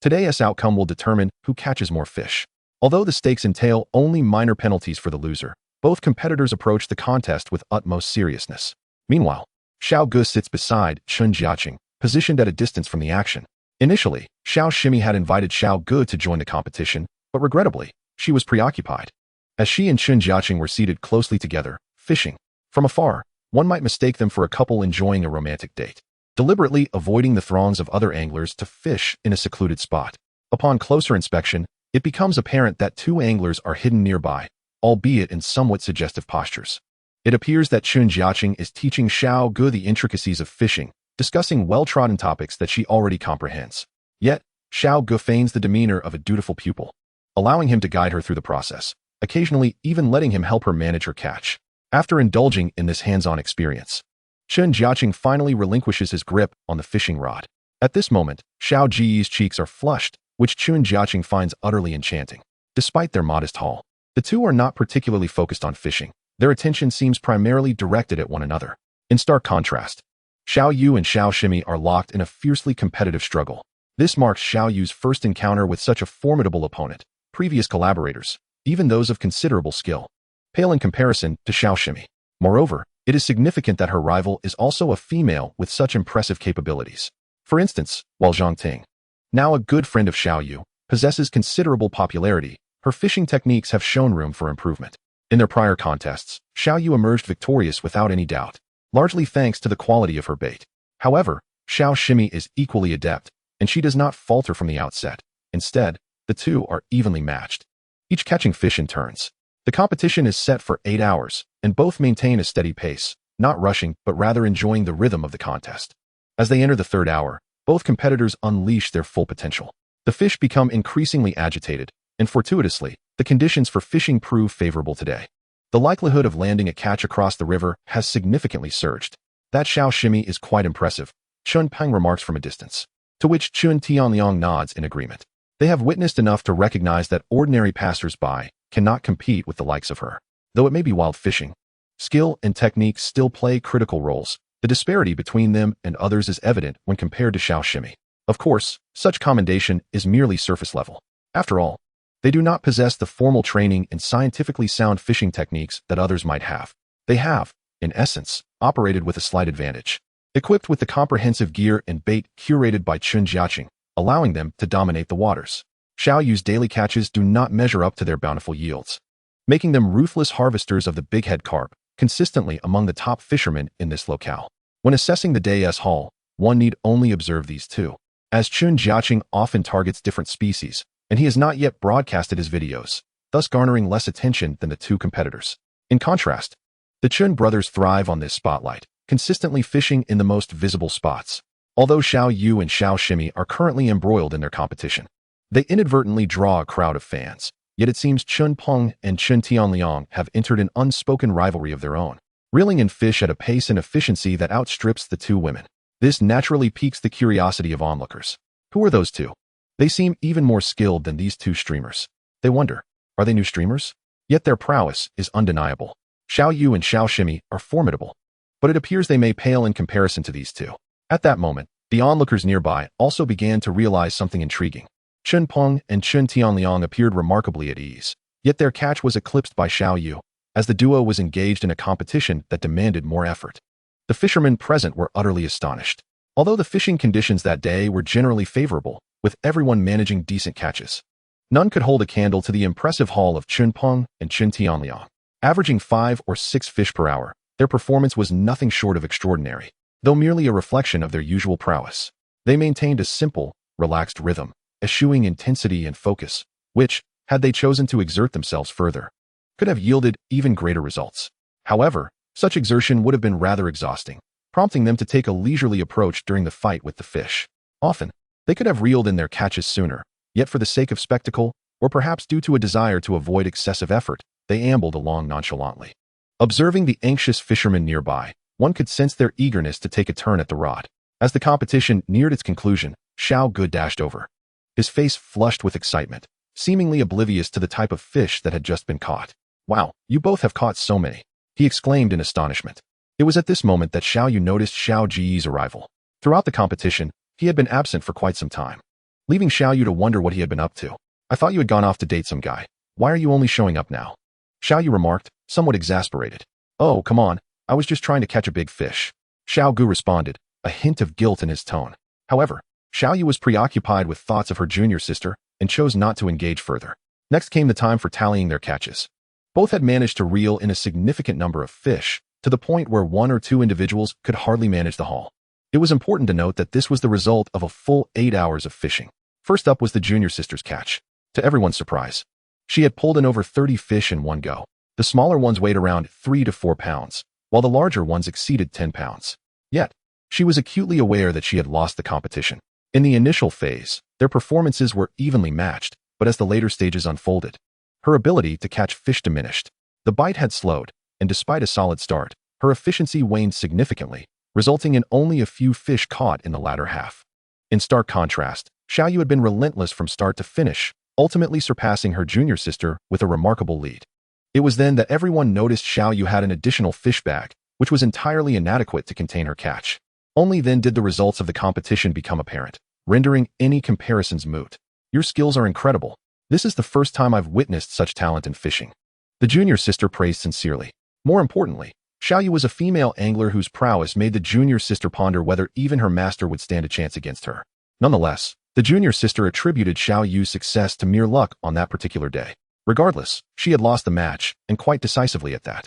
Today's outcome will determine who catches more fish. Although the stakes entail only minor penalties for the loser, both competitors approach the contest with utmost seriousness. Meanwhile, Xiao Gu sits beside Chen Jiacheng, positioned at a distance from the action. Initially, Xiao Shimi had invited Xiao Gu to join the competition, but regrettably, she was preoccupied. As she and Chen Jiacheng were seated closely together, fishing. From afar, one might mistake them for a couple enjoying a romantic date, deliberately avoiding the throngs of other anglers to fish in a secluded spot. Upon closer inspection, it becomes apparent that two anglers are hidden nearby, albeit in somewhat suggestive postures. It appears that Chen Jiacheng is teaching Xiao Gu the intricacies of fishing, discussing well-trodden topics that she already comprehends. Yet, Xiao Gu feigns the demeanor of a dutiful pupil, allowing him to guide her through the process, occasionally even letting him help her manage her catch. After indulging in this hands-on experience, Chen Jiacheng finally relinquishes his grip on the fishing rod. At this moment, Xiao Ji's cheeks are flushed, which Chen Jiacheng finds utterly enchanting. Despite their modest haul, the two are not particularly focused on fishing. Their attention seems primarily directed at one another. In stark contrast, Xiao Yu and Xiao Shimi are locked in a fiercely competitive struggle. This marks Xiao Yu's first encounter with such a formidable opponent. Previous collaborators, even those of considerable skill, pale in comparison to Xiao Shimi. Moreover, it is significant that her rival is also a female with such impressive capabilities. For instance, while Zhang Ting, now a good friend of Xiao Yu, possesses considerable popularity, her fishing techniques have shown room for improvement. In their prior contests, Xiao Yu emerged victorious without any doubt, largely thanks to the quality of her bait. However, Xiao Shimi is equally adept, and she does not falter from the outset. Instead, the two are evenly matched, each catching fish in turns. The competition is set for 8 hours, and both maintain a steady pace, not rushing but rather enjoying the rhythm of the contest. As they enter the third hour, both competitors unleash their full potential. The fish become increasingly agitated, and fortuitously, the conditions for fishing prove favorable today. The likelihood of landing a catch across the river has significantly surged. That Xiao Shimi is quite impressive, Chun Peng remarks from a distance, to which Chun Tianliang nods in agreement. They have witnessed enough to recognize that ordinary passers-by cannot compete with the likes of her. Though it may be wild fishing, skill and technique still play critical roles. The disparity between them and others is evident when compared to Xiao Shimi. Of course, such commendation is merely surface level. After all, they do not possess the formal training and scientifically sound fishing techniques that others might have. They have, in essence, operated with a slight advantage. Equipped with the comprehensive gear and bait curated by Chen Jiacheng, allowing them to dominate the waters. Xiao Yu's daily catches do not measure up to their bountiful yields, making them ruthless harvesters of the bighead carp, consistently among the top fishermen in this locale. When assessing the day's haul, one need only observe these two, as Chen Jiacheng often targets different species, and he has not yet broadcasted his videos, thus garnering less attention than the two competitors. In contrast, the Chen brothers thrive on this spotlight, consistently fishing in the most visible spots. Although Xiao Yu and Xiao Shimi are currently embroiled in their competition, they inadvertently draw a crowd of fans. Yet it seems Chun Peng and Chen Tianliang have entered an unspoken rivalry of their own, reeling in fish at a pace and efficiency that outstrips the two women. This naturally piques the curiosity of onlookers. Who are those two? They seem even more skilled than these two streamers. They wonder, are they new streamers? Yet their prowess is undeniable. Xiao Yu and Xiao Shimi are formidable, but it appears they may pale in comparison to these two. At that moment, the onlookers nearby also began to realize something intriguing. Chen Peng and Chen Tianliang appeared remarkably at ease, yet their catch was eclipsed by Xiao Yu, as the duo was engaged in a competition that demanded more effort. The fishermen present were utterly astonished. Although the fishing conditions that day were generally favorable, with everyone managing decent catches, none could hold a candle to the impressive haul of Chen Peng and Chen Tianliang. Averaging 5 or 6 fish per hour, their performance was nothing short of extraordinary, though merely a reflection of their usual prowess. They maintained a simple, relaxed rhythm, eschewing intensity and focus, which, had they chosen to exert themselves further, could have yielded even greater results. However, such exertion would have been rather exhausting, prompting them to take a leisurely approach during the fight with the fish. Often, they could have reeled in their catches sooner, yet for the sake of spectacle, or perhaps due to a desire to avoid excessive effort, they ambled along nonchalantly. Observing the anxious fishermen nearby, one could sense their eagerness to take a turn at the rod. As the competition neared its conclusion, Xiao Gu dashed over, his face flushed with excitement, seemingly oblivious to the type of fish that had just been caught. "Wow, you both have caught so many," he exclaimed in astonishment. It was at this moment that Xiao Yu noticed Xiao Ji's arrival. Throughout the competition, he had been absent for quite some time, leaving Xiao Yu to wonder what he had been up to. "I thought you had gone off to date some guy. Why are you only showing up now?" Xiao Yu remarked, somewhat exasperated. "Oh, come on, I was just trying to catch a big fish," Xiao Gu responded, a hint of guilt in his tone. However, Xiao Yu was preoccupied with thoughts of her junior sister and chose not to engage further. Next came the time for tallying their catches. Both had managed to reel in a significant number of fish, to the point where one or two individuals could hardly manage the haul. It was important to note that this was the result of a full 8 hours of fishing. First up was the junior sister's catch. To everyone's surprise, she had pulled in over 30 fish in one go. The smaller ones weighed around 3 to 4 pounds, while the larger ones exceeded 10 pounds. Yet, she was acutely aware that she had lost the competition. In the initial phase, their performances were evenly matched, but as the later stages unfolded, her ability to catch fish diminished. The bite had slowed, and despite a solid start, her efficiency waned significantly, resulting in only a few fish caught in the latter half. In stark contrast, Xiaoyu had been relentless from start to finish, ultimately surpassing her junior sister with a remarkable lead. It was then that everyone noticed Xiaoyu had an additional fish bag, which was entirely inadequate to contain her catch. Only then did the results of the competition become apparent, rendering any comparisons moot. Your skills are incredible. This is the first time I've witnessed such talent in fishing. The junior sister praised sincerely. More importantly, Xiaoyu was a female angler whose prowess made the junior sister ponder whether even her master would stand a chance against her. Nonetheless, the junior sister attributed Xiaoyu's success to mere luck on that particular day. Regardless, she had lost the match, and quite decisively at that.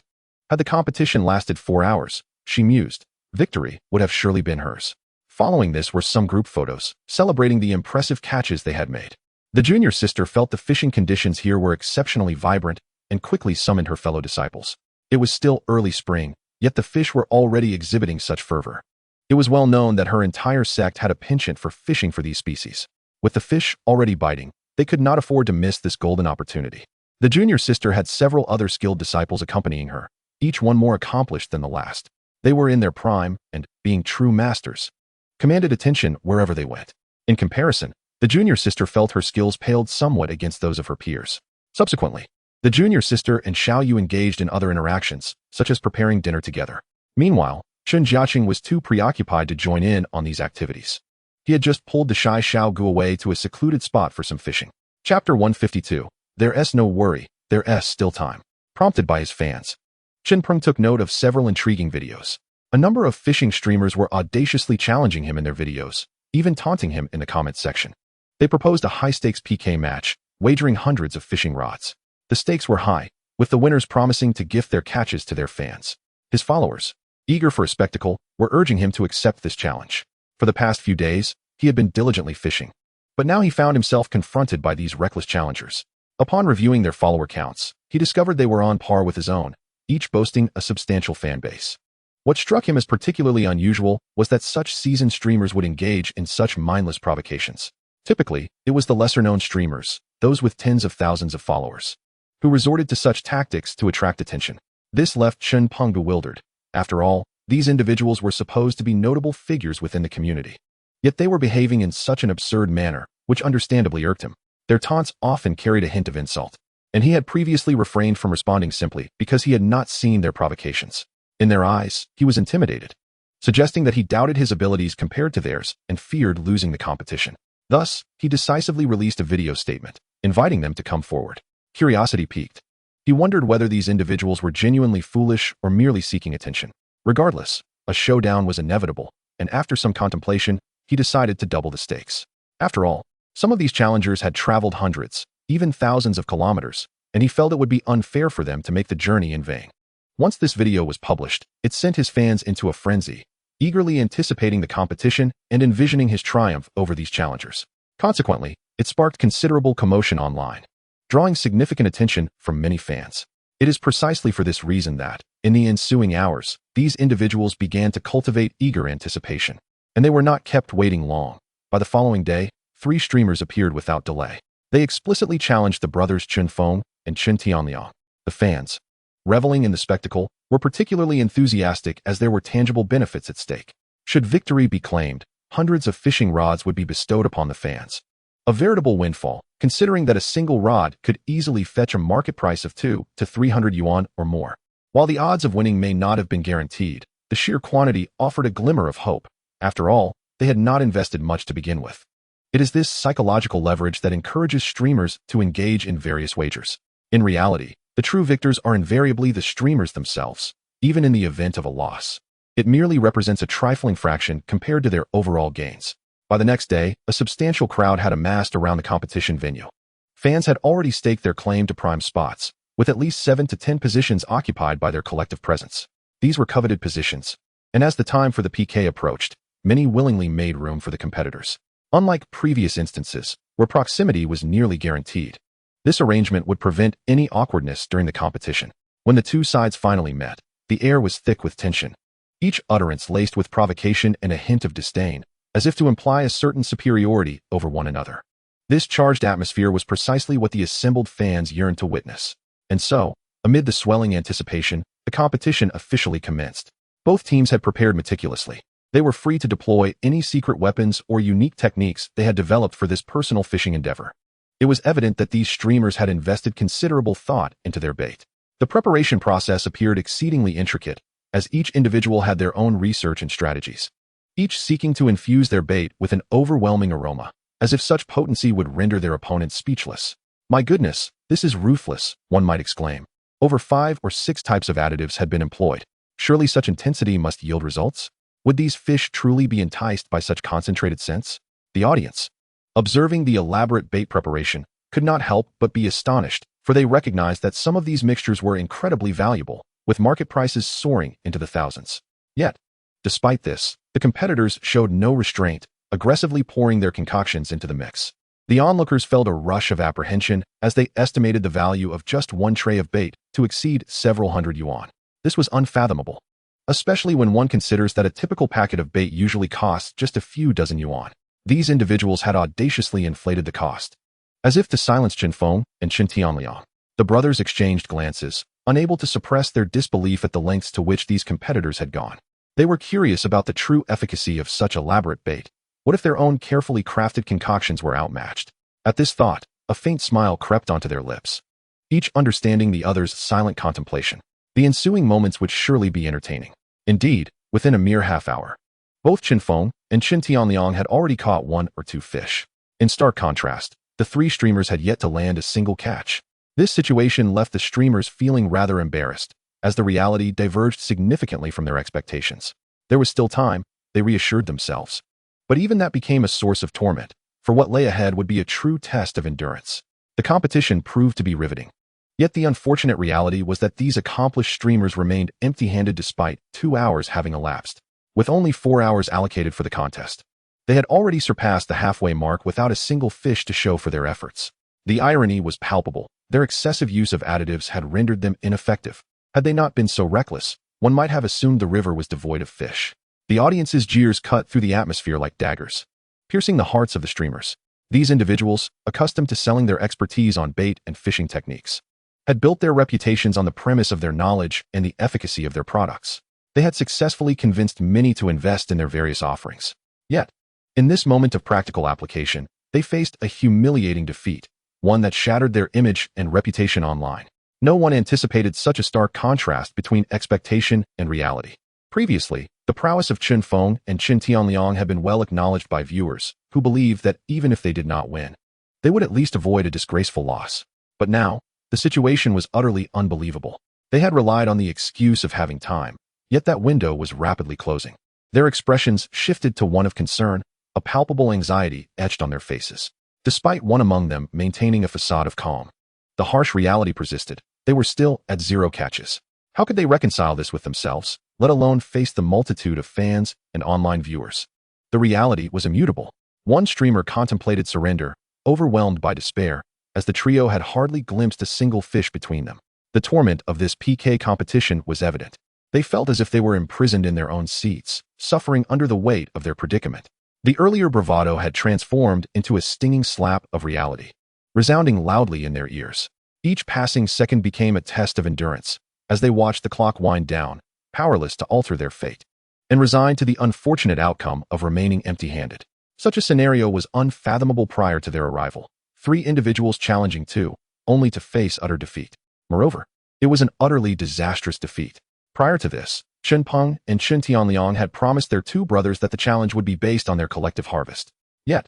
Had the competition lasted 4 hours, she mused, victory would have surely been hers. Following this were some group photos, celebrating the impressive catches they had made. The junior sister felt the fishing conditions here were exceptionally vibrant and quickly summoned her fellow disciples. It was still early spring, yet the fish were already exhibiting such fervor. It was well known that her entire sect had a penchant for fishing for these species. With the fish already biting, they could not afford to miss this golden opportunity. The junior sister had several other skilled disciples accompanying her, each one more accomplished than the last. They were in their prime and, being true masters, commanded attention wherever they went. In comparison, the junior sister felt her skills paled somewhat against those of her peers. Subsequently, the junior sister and Xiaoyu engaged in other interactions, such as preparing dinner together. Meanwhile, Chen Jiacheng was too preoccupied to join in on these activities. He had just pulled the shy Xiaogu away to a secluded spot for some fishing. Chapter 152. There's no worry, there's still time. Prompted by his fans, Chen Prung took note of several intriguing videos. A number of fishing streamers were audaciously challenging him in their videos, even taunting him in the comments section. They proposed a high-stakes PK match, wagering hundreds of fishing rods. The stakes were high, with the winners promising to gift their catches to their fans. His followers, eager for a spectacle, were urging him to accept this challenge. For the past few days, he had been diligently fishing. But now he found himself confronted by these reckless challengers. Upon reviewing their follower counts, he discovered they were on par with his own, each boasting a substantial fan base. What struck him as particularly unusual was that such seasoned streamers would engage in such mindless provocations. Typically, it was the lesser-known streamers, those with tens of thousands of followers, who resorted to such tactics to attract attention. This left Chen Peng bewildered. After all, these individuals were supposed to be notable figures within the community. Yet they were behaving in such an absurd manner, which understandably irked him. Their taunts often carried a hint of insult, and he had previously refrained from responding simply because he had not seen their provocations. In their eyes, he was intimidated, suggesting that he doubted his abilities compared to theirs and feared losing the competition. Thus, he decisively released a video statement, inviting them to come forward. Curiosity piqued. He wondered whether these individuals were genuinely foolish or merely seeking attention. Regardless, a showdown was inevitable, and after some contemplation, he decided to double the stakes. After all, some of these challengers had traveled hundreds, even thousands of kilometers, and he felt it would be unfair for them to make the journey in vain. Once this video was published, it sent his fans into a frenzy, eagerly anticipating the competition and envisioning his triumph over these challengers. Consequently, it sparked considerable commotion online, drawing significant attention from many fans. It is precisely for this reason that, in the ensuing hours, these individuals began to cultivate eager anticipation. And they were not kept waiting long. By the following day, 3 streamers appeared without delay. They explicitly challenged the brothers Chen Feng and Chen Tianliang. The fans, reveling in the spectacle, were particularly enthusiastic as there were tangible benefits at stake. Should victory be claimed, hundreds of fishing rods would be bestowed upon the fans. A veritable windfall, considering that a single rod could easily fetch a market price of 200 to 300 yuan or more. While the odds of winning may not have been guaranteed, the sheer quantity offered a glimmer of hope. After all, they had not invested much to begin with. It is this psychological leverage that encourages streamers to engage in various wagers. In reality, the true victors are invariably the streamers themselves, even in the event of a loss. It merely represents a trifling fraction compared to their overall gains. By the next day, a substantial crowd had amassed around the competition venue. Fans had already staked their claim to prime spots, with at least 7 to 10 positions occupied by their collective presence. These were coveted positions, and as the time for the PK approached, many willingly made room for the competitors. Unlike previous instances, where proximity was nearly guaranteed, this arrangement would prevent any awkwardness during the competition. When the two sides finally met, the air was thick with tension, each utterance laced with provocation and a hint of disdain, as if to imply a certain superiority over one another. This charged atmosphere was precisely what the assembled fans yearned to witness. And so, amid the swelling anticipation, the competition officially commenced. Both teams had prepared meticulously. They were free to deploy any secret weapons or unique techniques they had developed for this personal fishing endeavor. It was evident that these streamers had invested considerable thought into their bait. The preparation process appeared exceedingly intricate, as each individual had their own research and strategies, each seeking to infuse their bait with an overwhelming aroma, as if such potency would render their opponents speechless. My goodness, this is ruthless, one might exclaim. Over 5 or 6 types of additives had been employed. Surely such intensity must yield results? Would these fish truly be enticed by such concentrated scents? The audience, observing the elaborate bait preparation, could not help but be astonished, for they recognized that some of these mixtures were incredibly valuable, with market prices soaring into the thousands. Yet, despite this, the competitors showed no restraint, aggressively pouring their concoctions into the mix. The onlookers felt a rush of apprehension as they estimated the value of just one tray of bait to exceed several hundred yuan. This was unfathomable, especially when one considers that a typical packet of bait usually costs just a few dozen yuan. These individuals had audaciously inflated the cost. As if to silence Chen Feng and Chen Tianliang, the brothers exchanged glances, unable to suppress their disbelief at the lengths to which these competitors had gone. They were curious about the true efficacy of such elaborate bait. What if their own carefully crafted concoctions were outmatched? At this thought, a faint smile crept onto their lips, each understanding the other's silent contemplation. The ensuing moments would surely be entertaining. Indeed, within a mere half hour, both Chen Feng and Chen Tianliang had already caught 1 or 2 fish. In stark contrast, the 3 streamers had yet to land a single catch. This situation left the streamers feeling rather embarrassed, as the reality diverged significantly from their expectations. There was still time, they reassured themselves. But even that became a source of torment, for what lay ahead would be a true test of endurance. The competition proved to be riveting. Yet the unfortunate reality was that these accomplished streamers remained empty-handed despite 2 hours having elapsed, with only 4 hours allocated for the contest. They had already surpassed the halfway mark without a single fish to show for their efforts. The irony was palpable. Their excessive use of additives had rendered them ineffective. Had they not been so reckless, one might have assumed the river was devoid of fish. The audience's jeers cut through the atmosphere like daggers, piercing the hearts of the streamers. These individuals, accustomed to selling their expertise on bait and fishing techniques, had built their reputations on the premise of their knowledge and the efficacy of their products. They had successfully convinced many to invest in their various offerings. Yet, in this moment of practical application, they faced a humiliating defeat, one that shattered their image and reputation online. No one anticipated such a stark contrast between expectation and reality. Previously, the prowess of Chen Feng and Chen Tianliang had been well acknowledged by viewers, who believed that even if they did not win, they would at least avoid a disgraceful loss. But now, the situation was utterly unbelievable. They had relied on the excuse of having time, yet that window was rapidly closing. Their expressions shifted to one of concern, a palpable anxiety etched on their faces. Despite one among them maintaining a facade of calm, the harsh reality persisted. They were still at 0 catches. How could they reconcile this with themselves, let alone face the multitude of fans and online viewers? The reality was immutable. One streamer contemplated surrender, overwhelmed by despair, as the trio had hardly glimpsed a single fish between them. The torment of this PK competition was evident. They felt as if they were imprisoned in their own seats, suffering under the weight of their predicament. The earlier bravado had transformed into a stinging slap of reality, resounding loudly in their ears. Each passing second became a test of endurance, as they watched the clock wind down, powerless to alter their fate, and resigned to the unfortunate outcome of remaining empty-handed. Such a scenario was unfathomable prior to their arrival. 3 individuals challenging 2, only to face utter defeat. Moreover, it was an utterly disastrous defeat. Prior to this, Chen Peng and Chen Tianliang had promised their 2 brothers that the challenge would be based on their collective harvest. Yet,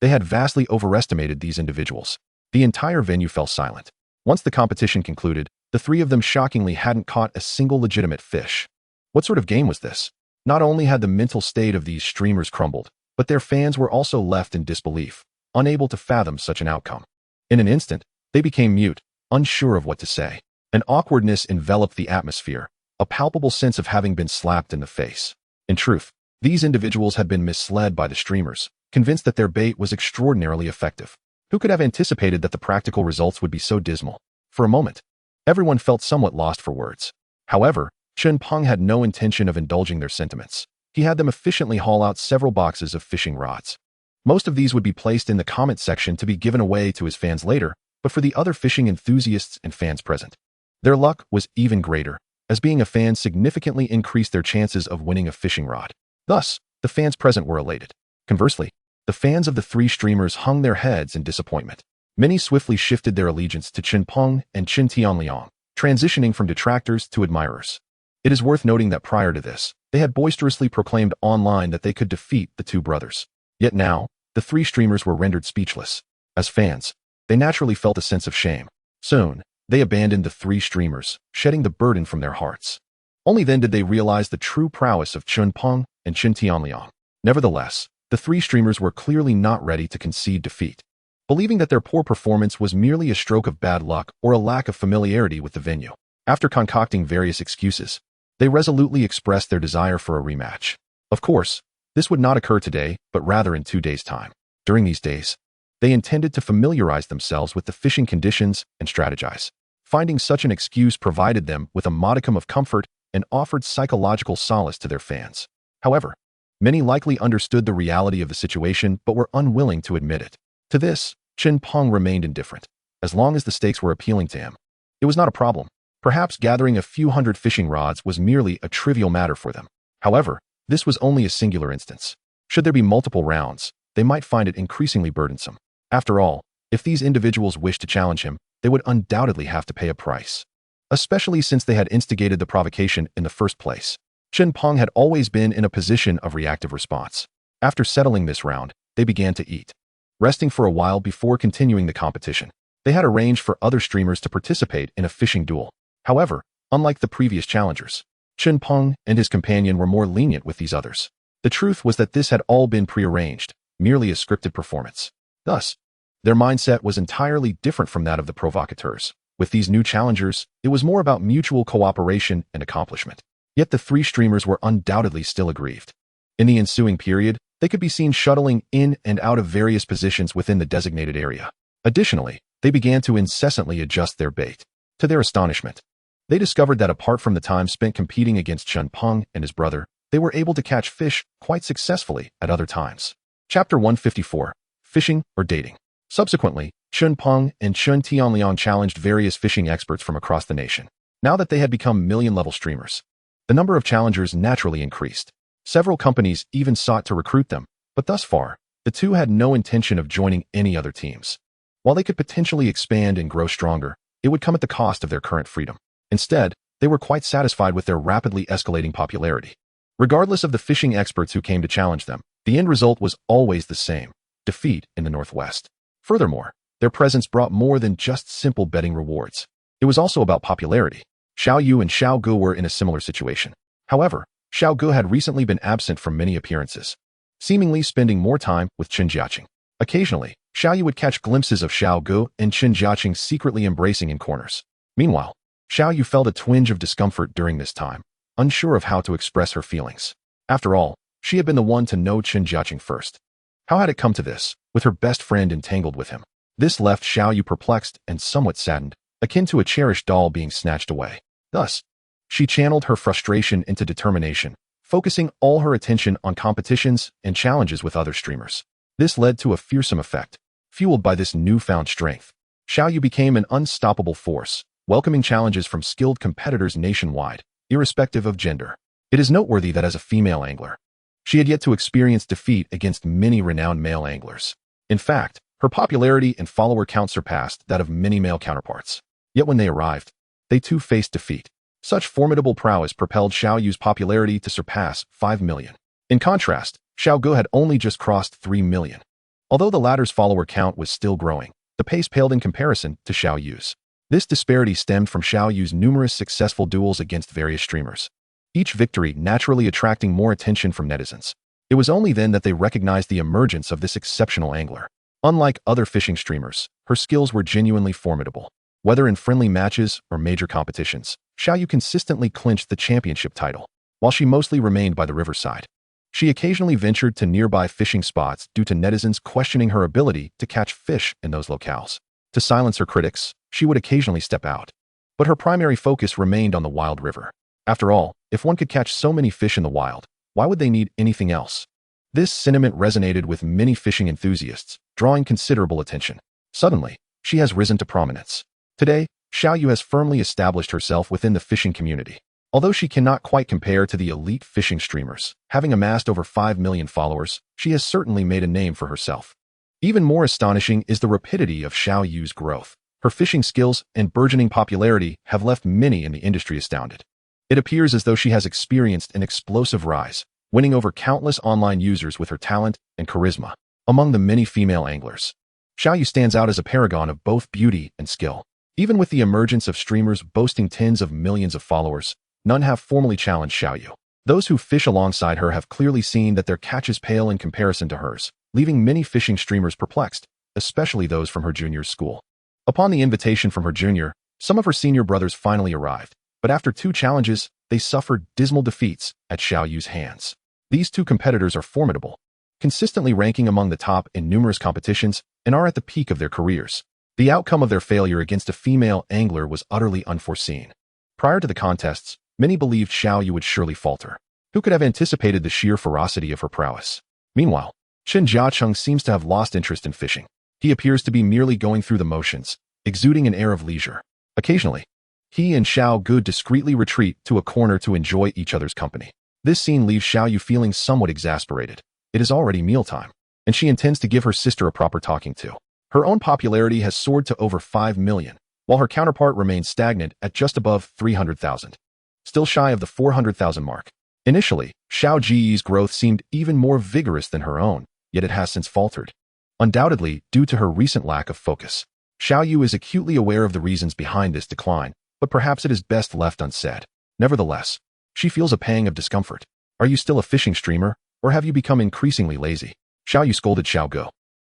they had vastly overestimated these individuals. The entire venue fell silent. Once the competition concluded, the 3 of them shockingly hadn't caught a single legitimate fish. What sort of game was this? Not only had the mental state of these streamers crumbled, but their fans were also left in disbelief, unable to fathom such an outcome. In an instant, they became mute, unsure of what to say. An awkwardness enveloped the atmosphere, a palpable sense of having been slapped in the face. In truth, these individuals had been misled by the streamers, convinced that their bait was extraordinarily effective. Who could have anticipated that the practical results would be so dismal? For a moment, everyone felt somewhat lost for words. However, Chen Peng had no intention of indulging their sentiments. He had them efficiently haul out several boxes of fishing rods. Most of these would be placed in the comment section to be given away to his fans later, but for the other fishing enthusiasts and fans present, their luck was even greater, as being a fan significantly increased their chances of winning a fishing rod. Thus, the fans present were elated. Conversely, the fans of the three streamers hung their heads in disappointment. Many swiftly shifted their allegiance to Chen Peng and Chen Tianliang, transitioning from detractors to admirers. It is worth noting that prior to this, they had boisterously proclaimed online that they could defeat the two brothers. Yet now, the three streamers were rendered speechless. As fans, they naturally felt a sense of shame. Soon, they abandoned the three streamers, shedding the burden from their hearts. Only then did they realize the true prowess of Chen Peng and Chen Tianliang. Nevertheless, the three streamers were clearly not ready to concede defeat. Believing that their poor performance was merely a stroke of bad luck or a lack of familiarity with the venue, after concocting various excuses, they resolutely expressed their desire for a rematch. Of course, this would not occur today, but rather in 2 days' time. During these days, they intended to familiarize themselves with the fishing conditions and strategize. Finding such an excuse provided them with a modicum of comfort and offered psychological solace to their fans. However, many likely understood the reality of the situation but were unwilling to admit it. To this, Chen Peng remained indifferent. As long as the stakes were appealing to him, it was not a problem. Perhaps gathering a few hundred fishing rods was merely a trivial matter for them. However, this was only a singular instance. Should there be multiple rounds, they might find it increasingly burdensome. After all, if these individuals wished to challenge him, they would undoubtedly have to pay a price. Especially since they had instigated the provocation in the first place. Chen Peng had always been in a position of reactive response. After settling this round, they began to eat, resting for a while before continuing the competition. They had arranged for other streamers to participate in a fishing duel. However, unlike the previous challengers, Chen Peng and his companion were more lenient with these others. The truth was that this had all been prearranged, merely a scripted performance. Thus, their mindset was entirely different from that of the provocateurs. With these new challengers, it was more about mutual cooperation and accomplishment. Yet the three streamers were undoubtedly still aggrieved. In the ensuing period, they could be seen shuttling in and out of various positions within the designated area. Additionally, they began to incessantly adjust their bait. To their astonishment, they discovered that apart from the time spent competing against Chen Peng and his brother, they were able to catch fish quite successfully at other times. Chapter 154. Fishing or Dating. Subsequently, Chen Peng and Chen Tianliang challenged various fishing experts from across the nation. Now that they had become million-level streamers, the number of challengers naturally increased. Several companies even sought to recruit them, but thus far, the two had no intention of joining any other teams. While they could potentially expand and grow stronger, it would come at the cost of their current freedom. Instead, they were quite satisfied with their rapidly escalating popularity. Regardless of the fishing experts who came to challenge them, the end result was always the same: defeat in the Northwest. Furthermore, their presence brought more than just simple betting rewards. It was also about popularity. Xiao Yu and Xiao Gu were in a similar situation. However, Xiao Gu had recently been absent from many appearances, seemingly spending more time with Chen Jiacheng. Occasionally, Xiao Yu would catch glimpses of Xiao Gu and Chen Jiacheng secretly embracing in corners. Meanwhile, Xiao Yu felt a twinge of discomfort during this time, unsure of how to express her feelings. After all, she had been the one to know Chen Jiacheng first. How had it come to this, with her best friend entangled with him? This left Xiao Yu perplexed and somewhat saddened, akin to a cherished doll being snatched away. Thus, she channeled her frustration into determination, focusing all her attention on competitions and challenges with other streamers. This led to a fearsome effect. Fueled by this newfound strength, Xiao Yu became an unstoppable force, welcoming challenges from skilled competitors nationwide, irrespective of gender. It is noteworthy that as a female angler, she had yet to experience defeat against many renowned male anglers. In fact, her popularity and follower count surpassed that of many male counterparts. Yet when they arrived, they too faced defeat. Such formidable prowess propelled Xiao Yu's popularity to surpass 5 million. In contrast, Xiao Gu had only just crossed 3 million. Although the latter's follower count was still growing, the pace paled in comparison to Xiao Yu's. This disparity stemmed from Xiao Yu's numerous successful duels against various streamers, each victory naturally attracting more attention from netizens. It was only then that they recognized the emergence of this exceptional angler. Unlike other fishing streamers, her skills were genuinely formidable. Whether in friendly matches or major competitions, Xiao Yu consistently clinched the championship title, while she mostly remained by the riverside. She occasionally ventured to nearby fishing spots due to netizens questioning her ability to catch fish in those locales. To silence her critics, she would occasionally step out. But her primary focus remained on the wild river. After all, if one could catch so many fish in the wild, why would they need anything else? This sentiment resonated with many fishing enthusiasts, drawing considerable attention. Suddenly, she has risen to prominence. Today, Xiao Yu has firmly established herself within the fishing community. Although she cannot quite compare to the elite fishing streamers, having amassed over 5 million followers, she has certainly made a name for herself. Even more astonishing is the rapidity of Xiao Yu's growth. Her fishing skills and burgeoning popularity have left many in the industry astounded. It appears as though she has experienced an explosive rise, winning over countless online users with her talent and charisma. Among the many female anglers, Xiao Yu stands out as a paragon of both beauty and skill. Even with the emergence of streamers boasting tens of millions of followers, none have formally challenged Xiao Yu. Those who fish alongside her have clearly seen that their catches pale in comparison to hers, leaving many fishing streamers perplexed, especially those from her junior's school. Upon the invitation from her junior, some of her senior brothers finally arrived, but after 2 challenges, they suffered dismal defeats at Xiao Yu's hands. These 2 competitors are formidable, consistently ranking among the top in numerous competitions and are at the peak of their careers. The outcome of their failure against a female angler was utterly unforeseen. Prior to the contests, many believed Xiao Yu would surely falter. Who could have anticipated the sheer ferocity of her prowess? Meanwhile, Chen Jiacheng seems to have lost interest in fishing. He appears to be merely going through the motions, exuding an air of leisure. Occasionally, he and Xiao Gu discreetly retreat to a corner to enjoy each other's company. This scene leaves Xiao Yu feeling somewhat exasperated. It is already mealtime, and she intends to give her sister a proper talking to. Her own popularity has soared to over 5 million, while her counterpart remains stagnant at just above 300,000. Still shy of the 400,000 mark. Initially, Xiao Ji's growth seemed even more vigorous than her own, yet it has since faltered. Undoubtedly, due to her recent lack of focus. Xiao Yu is acutely aware of the reasons behind this decline, but perhaps it is best left unsaid. Nevertheless, she feels a pang of discomfort. Are you still a fishing streamer, or have you become increasingly lazy? Xiao Yu scolded Xiao Gu,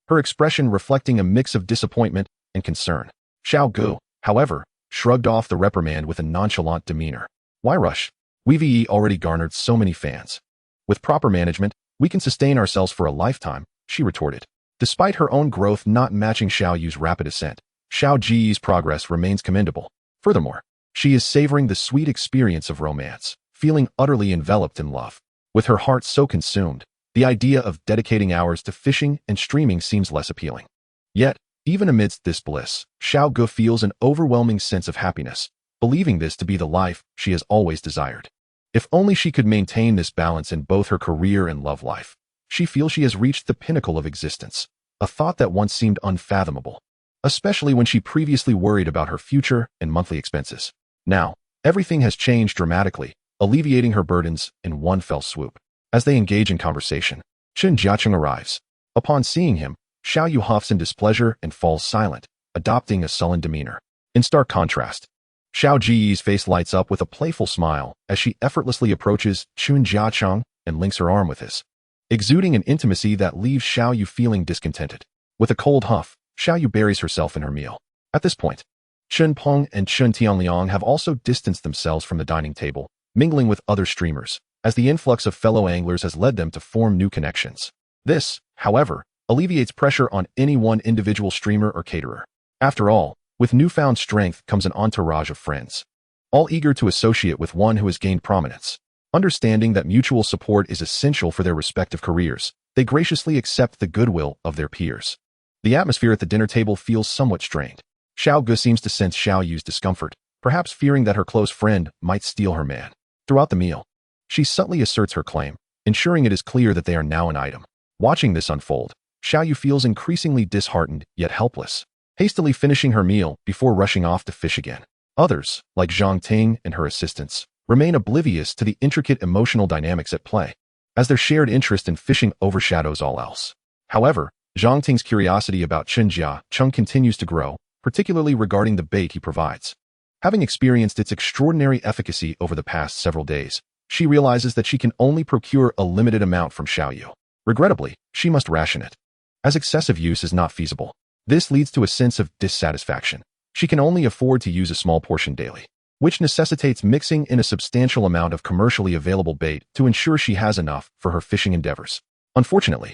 her expression reflecting a mix of disappointment and concern. Xiao Gu, however, shrugged off the reprimand with a nonchalant demeanor. Why rush? We've already garnered so many fans. With proper management, we can sustain ourselves for a lifetime, she retorted. Despite her own growth not matching Xiao Yu's rapid ascent, Xiao Ji's progress remains commendable. Furthermore, she is savoring the sweet experience of romance, feeling utterly enveloped in love. With her heart so consumed, the idea of dedicating hours to fishing and streaming seems less appealing. Yet, even amidst this bliss, Xiao Gu feels an overwhelming sense of happiness, believing this to be the life she has always desired. If only she could maintain this balance in both her career and love life. She feels she has reached the pinnacle of existence, a thought that once seemed unfathomable, especially when she previously worried about her future and monthly expenses. Now, everything has changed dramatically, alleviating her burdens in one fell swoop. As they engage in conversation, Chen Jiacheng arrives. Upon seeing him, Xiao Yu huffs in displeasure and falls silent, adopting a sullen demeanor. In stark contrast, Xiao Ji's face lights up with a playful smile as she effortlessly approaches Chen Jiacheng and links her arm with his, exuding an intimacy that leaves Xiao Yu feeling discontented. With a cold huff, Xiao Yu buries herself in her meal. At this point, Chen Peng and Chen Tianliang have also distanced themselves from the dining table, mingling with other streamers, as the influx of fellow anglers has led them to form new connections. This, however, alleviates pressure on any one individual streamer or caterer. After all, with newfound strength comes an entourage of friends, all eager to associate with one who has gained prominence. Understanding that mutual support is essential for their respective careers, they graciously accept the goodwill of their peers. The atmosphere at the dinner table feels somewhat strained. Xiao Gu seems to sense Xiao Yu's discomfort, perhaps fearing that her close friend might steal her man. Throughout the meal, she subtly asserts her claim, ensuring it is clear that they are now an item. Watching this unfold, Xiao Yu feels increasingly disheartened yet helpless, hastily finishing her meal before rushing off to fish again. Others, like Zhang Ting and her assistants, remain oblivious to the intricate emotional dynamics at play, as their shared interest in fishing overshadows all else. However, Zhang Ting's curiosity about Chen Jiacheng continues to grow, particularly regarding the bait he provides. Having experienced its extraordinary efficacy over the past several days, she realizes that she can only procure a limited amount from Xiao Yu. Regrettably, she must ration it, as excessive use is not feasible. This leads to a sense of dissatisfaction. She can only afford to use a small portion daily, which necessitates mixing in a substantial amount of commercially available bait to ensure she has enough for her fishing endeavors. Unfortunately,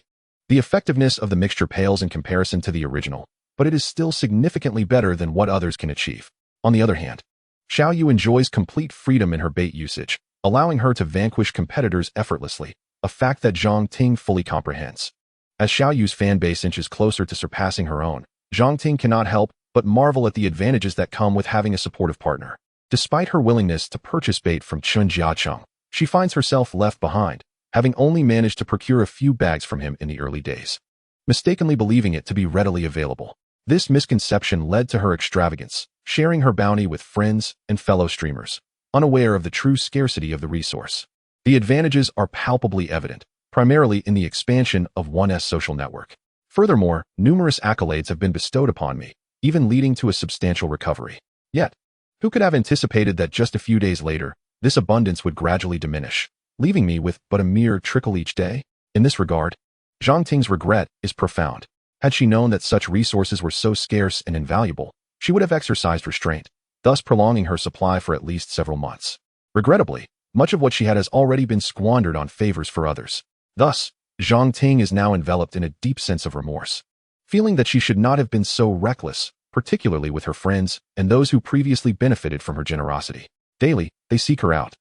the effectiveness of the mixture pales in comparison to the original, but it is still significantly better than what others can achieve. On the other hand, Xiao Yu enjoys complete freedom in her bait usage, allowing her to vanquish competitors effortlessly, a fact that Zhang Ting fully comprehends. As Xiao Yu's fan base inches closer to surpassing her own, Zhang Ting cannot help but marvel at the advantages that come with having a supportive partner. Despite her willingness to purchase bait from Chen Jiacheng, she finds herself left behind, having only managed to procure a few bags from him in the early days, mistakenly believing it to be readily available. This misconception led to her extravagance, sharing her bounty with friends and fellow streamers, unaware of the true scarcity of the resource. The advantages are palpably evident, primarily in the expansion of 1's social network. Furthermore, numerous accolades have been bestowed upon me, even leading to a substantial recovery. Yet, who could have anticipated that just a few days later, this abundance would gradually diminish, leaving me with but a mere trickle each day? In this regard, Zhang Ting's regret is profound. Had she known that such resources were so scarce and invaluable, she would have exercised restraint, thus prolonging her supply for at least several months. Regrettably, much of what she had has already been squandered on favors for others. Thus, Zhang Ting is now enveloped in a deep sense of remorse, feeling that she should not have been so reckless, particularly with her friends and those who previously benefited from her generosity. Daily, they seek her out,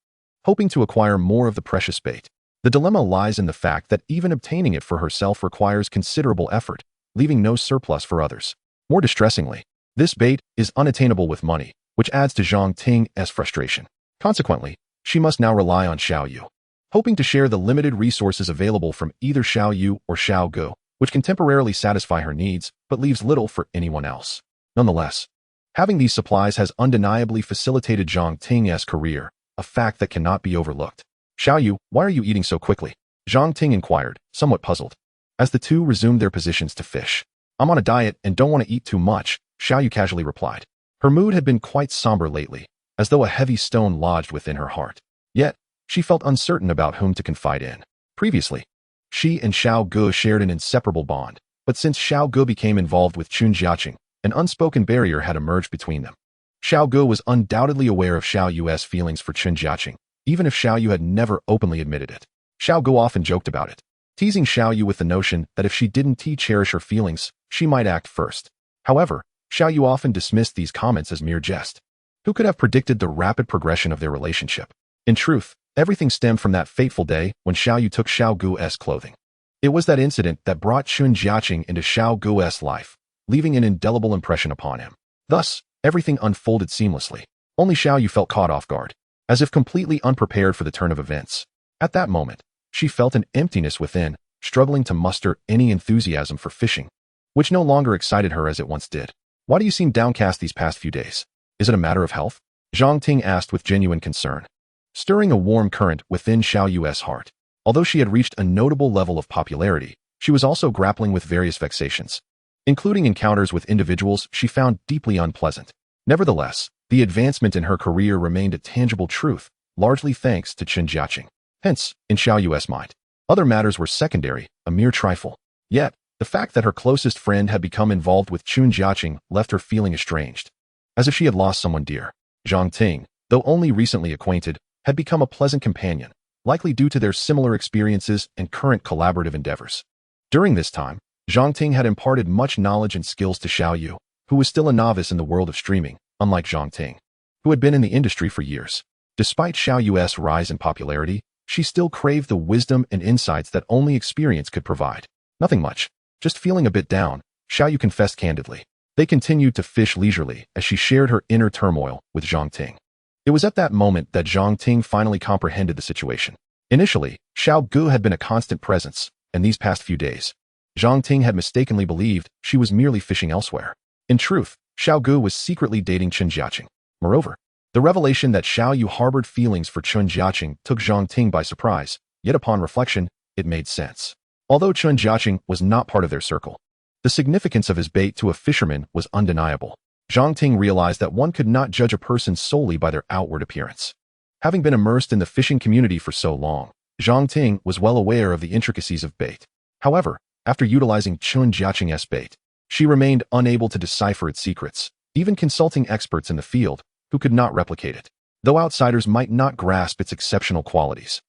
hoping to acquire more of the precious bait. The dilemma lies in the fact that even obtaining it for herself requires considerable effort, leaving no surplus for others. More distressingly, this bait is unattainable with money, which adds to Zhang Ting's frustration. Consequently, she must now rely on Xiao Yu, hoping to share the limited resources available from either Xiao Yu or Xiao Gu, which can temporarily satisfy her needs but leaves little for anyone else. Nonetheless, having these supplies has undeniably facilitated Zhang Ting's career, a fact that cannot be overlooked. Xiao Yu, why are you eating so quickly? Zhang Ting inquired, somewhat puzzled, as the two resumed their positions to fish. I'm on a diet and don't want to eat too much, Xiao Yu casually replied. Her mood had been quite somber lately, as though a heavy stone lodged within her heart. Yet, she felt uncertain about whom to confide in. Previously, she and Xiao Gu shared an inseparable bond, but since Xiao Gu became involved with Chen Jiacheng, an unspoken barrier had emerged between them. Xiao Gu was undoubtedly aware of Xiao Yu's feelings for Chen Jiacheng, even if Xiao Yu had never openly admitted it. Xiao Gu often joked about it, teasing Xiao Yu with the notion that if she didn't cherish her feelings, she might act first. However, Xiao Yu often dismissed these comments as mere jest. Who could have predicted the rapid progression of their relationship? In truth, everything stemmed from that fateful day when Xiao Yu took Xiao Gu's clothing. It was that incident that brought Chen Jiacheng into Xiao Gu's life, leaving an indelible impression upon him. Thus, everything unfolded seamlessly. Only Xiao Yu felt caught off guard, as if completely unprepared for the turn of events. At that moment, she felt an emptiness within, struggling to muster any enthusiasm for fishing, which no longer excited her as it once did. Why do you seem downcast these past few days? Is it a matter of health? Zhang Ting asked with genuine concern, stirring a warm current within Xiao Yu's heart. Although she had reached a notable level of popularity, she was also grappling with various vexations, including encounters with individuals she found deeply unpleasant. Nevertheless, the advancement in her career remained a tangible truth, largely thanks to Chen Jiacheng. Hence, in Xiao Yu's mind, other matters were secondary, a mere trifle. Yet, the fact that her closest friend had become involved with Chen Jiacheng left her feeling estranged, as if she had lost someone dear. Zhang Ting, though only recently acquainted, had become a pleasant companion, likely due to their similar experiences and current collaborative endeavors. During this time, Zhang Ting had imparted much knowledge and skills to Xiao Yu, who was still a novice in the world of streaming, unlike Zhang Ting, who had been in the industry for years. Despite Xiao Yu's rise in popularity, she still craved the wisdom and insights that only experience could provide. Nothing much, just feeling a bit down, Xiao Yu confessed candidly. They continued to fish leisurely as she shared her inner turmoil with Zhang Ting. It was at that moment that Zhang Ting finally comprehended the situation. Initially, Xiao Gu had been a constant presence, and these past few days, Zhang Ting had mistakenly believed she was merely fishing elsewhere. In truth, Xiao Gu was secretly dating Chen Jiacheng. Moreover, the revelation that Xiao Yu harbored feelings for Chen Jiacheng took Zhang Ting by surprise, yet upon reflection, it made sense. Although Chen Jiacheng was not part of their circle, the significance of his bait to a fisherman was undeniable. Zhang Ting realized that one could not judge a person solely by their outward appearance. Having been immersed in the fishing community for so long, Zhang Ting was well aware of the intricacies of bait. However, after utilizing Chen Jiacheng's bait, she remained unable to decipher its secrets, even consulting experts in the field who could not replicate it, though outsiders might not grasp its exceptional qualities.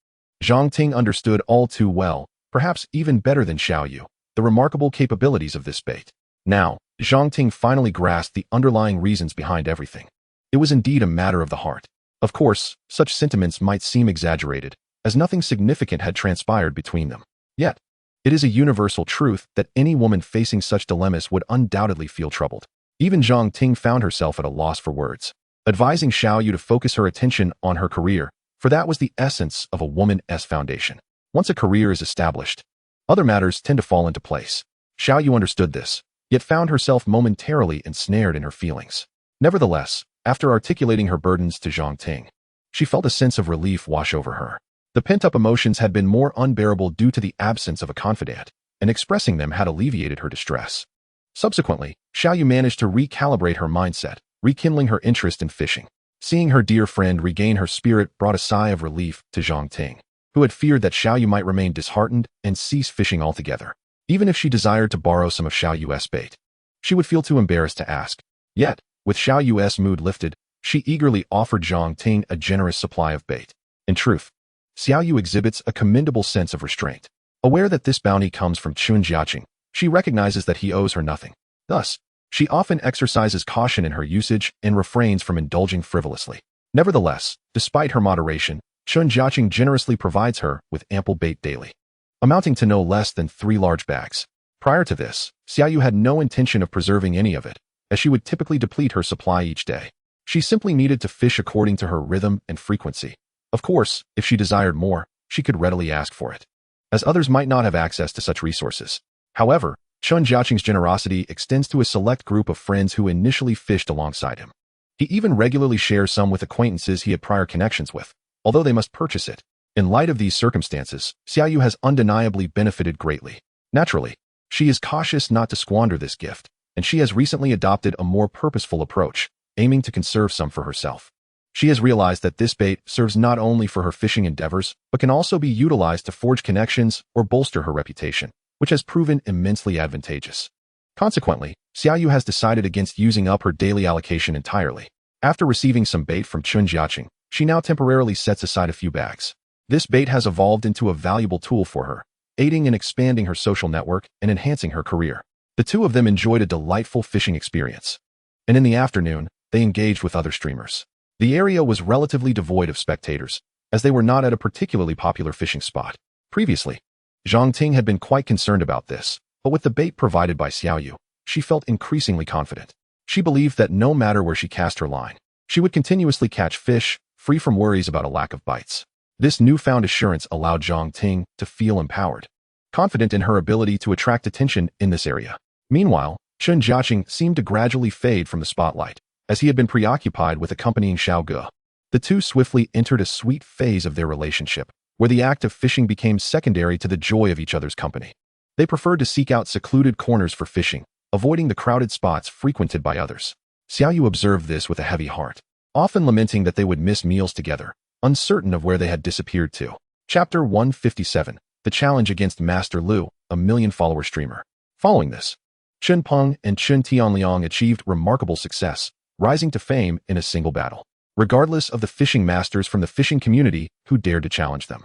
Zhang Ting understood all too well, perhaps even better than Xiaoyu, the remarkable capabilities of this bait. Now, Zhang Ting finally grasped the underlying reasons behind everything. It was indeed a matter of the heart. Of course, such sentiments might seem exaggerated, as nothing significant had transpired between them. Yet, it is a universal truth that any woman facing such dilemmas would undoubtedly feel troubled. Even Zhang Ting found herself at a loss for words, advising Xiaoyu to focus her attention on her career, for that was the essence of a woman's foundation. Once a career is established, other matters tend to fall into place. Xiaoyu understood this, yet found herself momentarily ensnared in her feelings. Nevertheless, after articulating her burdens to Zhang Ting, she felt a sense of relief wash over her. The pent-up emotions had been more unbearable due to the absence of a confidant, and expressing them had alleviated her distress. Subsequently, Xiaoyu managed to recalibrate her mindset, rekindling her interest in fishing. Seeing her dear friend regain her spirit brought a sigh of relief to Zhang Ting, who had feared that Xiaoyu might remain disheartened and cease fishing altogether. Even if she desired to borrow some of Xiaoyu's bait, she would feel too embarrassed to ask. Yet, with Xiaoyu's mood lifted, she eagerly offered Zhang Ting a generous supply of bait. In truth, Xiaoyu exhibits a commendable sense of restraint. Aware that this bounty comes from Chen Jiacheng, she recognizes that he owes her nothing. Thus, she often exercises caution in her usage and refrains from indulging frivolously. Nevertheless, despite her moderation, Chen Jiacheng generously provides her with ample bait daily, amounting to no less than 3 large bags. Prior to this, Xiaoyu had no intention of preserving any of it, as she would typically deplete her supply each day. She simply needed to fish according to her rhythm and frequency. Of course, if she desired more, she could readily ask for it, as others might not have access to such resources. However, Chen Jiacheng's generosity extends to a select group of friends who initially fished alongside him. He even regularly shares some with acquaintances he had prior connections with, although they must purchase it. In light of these circumstances, Xiaoyu has undeniably benefited greatly. Naturally, she is cautious not to squander this gift, and she has recently adopted a more purposeful approach, aiming to conserve some for herself. She has realized that this bait serves not only for her fishing endeavors, but can also be utilized to forge connections or bolster her reputation, which has proven immensely advantageous. Consequently, Xiaoyu has decided against using up her daily allocation entirely. After receiving some bait from Chen Jiacheng, she now temporarily sets aside a few bags. This bait has evolved into a valuable tool for her, aiding in expanding her social network and enhancing her career. The two of them enjoyed a delightful fishing experience, and in the afternoon, they engaged with other streamers. The area was relatively devoid of spectators, as they were not at a particularly popular fishing spot. Previously, Zhang Ting had been quite concerned about this, but with the bait provided by Xiaoyu, she felt increasingly confident. She believed that no matter where she cast her line, she would continuously catch fish, free from worries about a lack of bites. This newfound assurance allowed Zhang Ting to feel empowered, confident in her ability to attract attention in this area. Meanwhile, Chen Jiacheng seemed to gradually fade from the spotlight, as he had been preoccupied with accompanying Xiao Ge. The two swiftly entered a sweet phase of their relationship, where the act of fishing became secondary to the joy of each other's company. They preferred to seek out secluded corners for fishing, avoiding the crowded spots frequented by others. Xiaoyu observed this with a heavy heart, often lamenting that they would miss meals together, uncertain of where they had disappeared to. Chapter 157, The Challenge Against Master Lu, a million-follower streamer. Following this, Chen Peng and Chen Tianliang achieved remarkable success, rising to fame in a single battle, regardless of the fishing masters from the fishing community who dared to challenge them.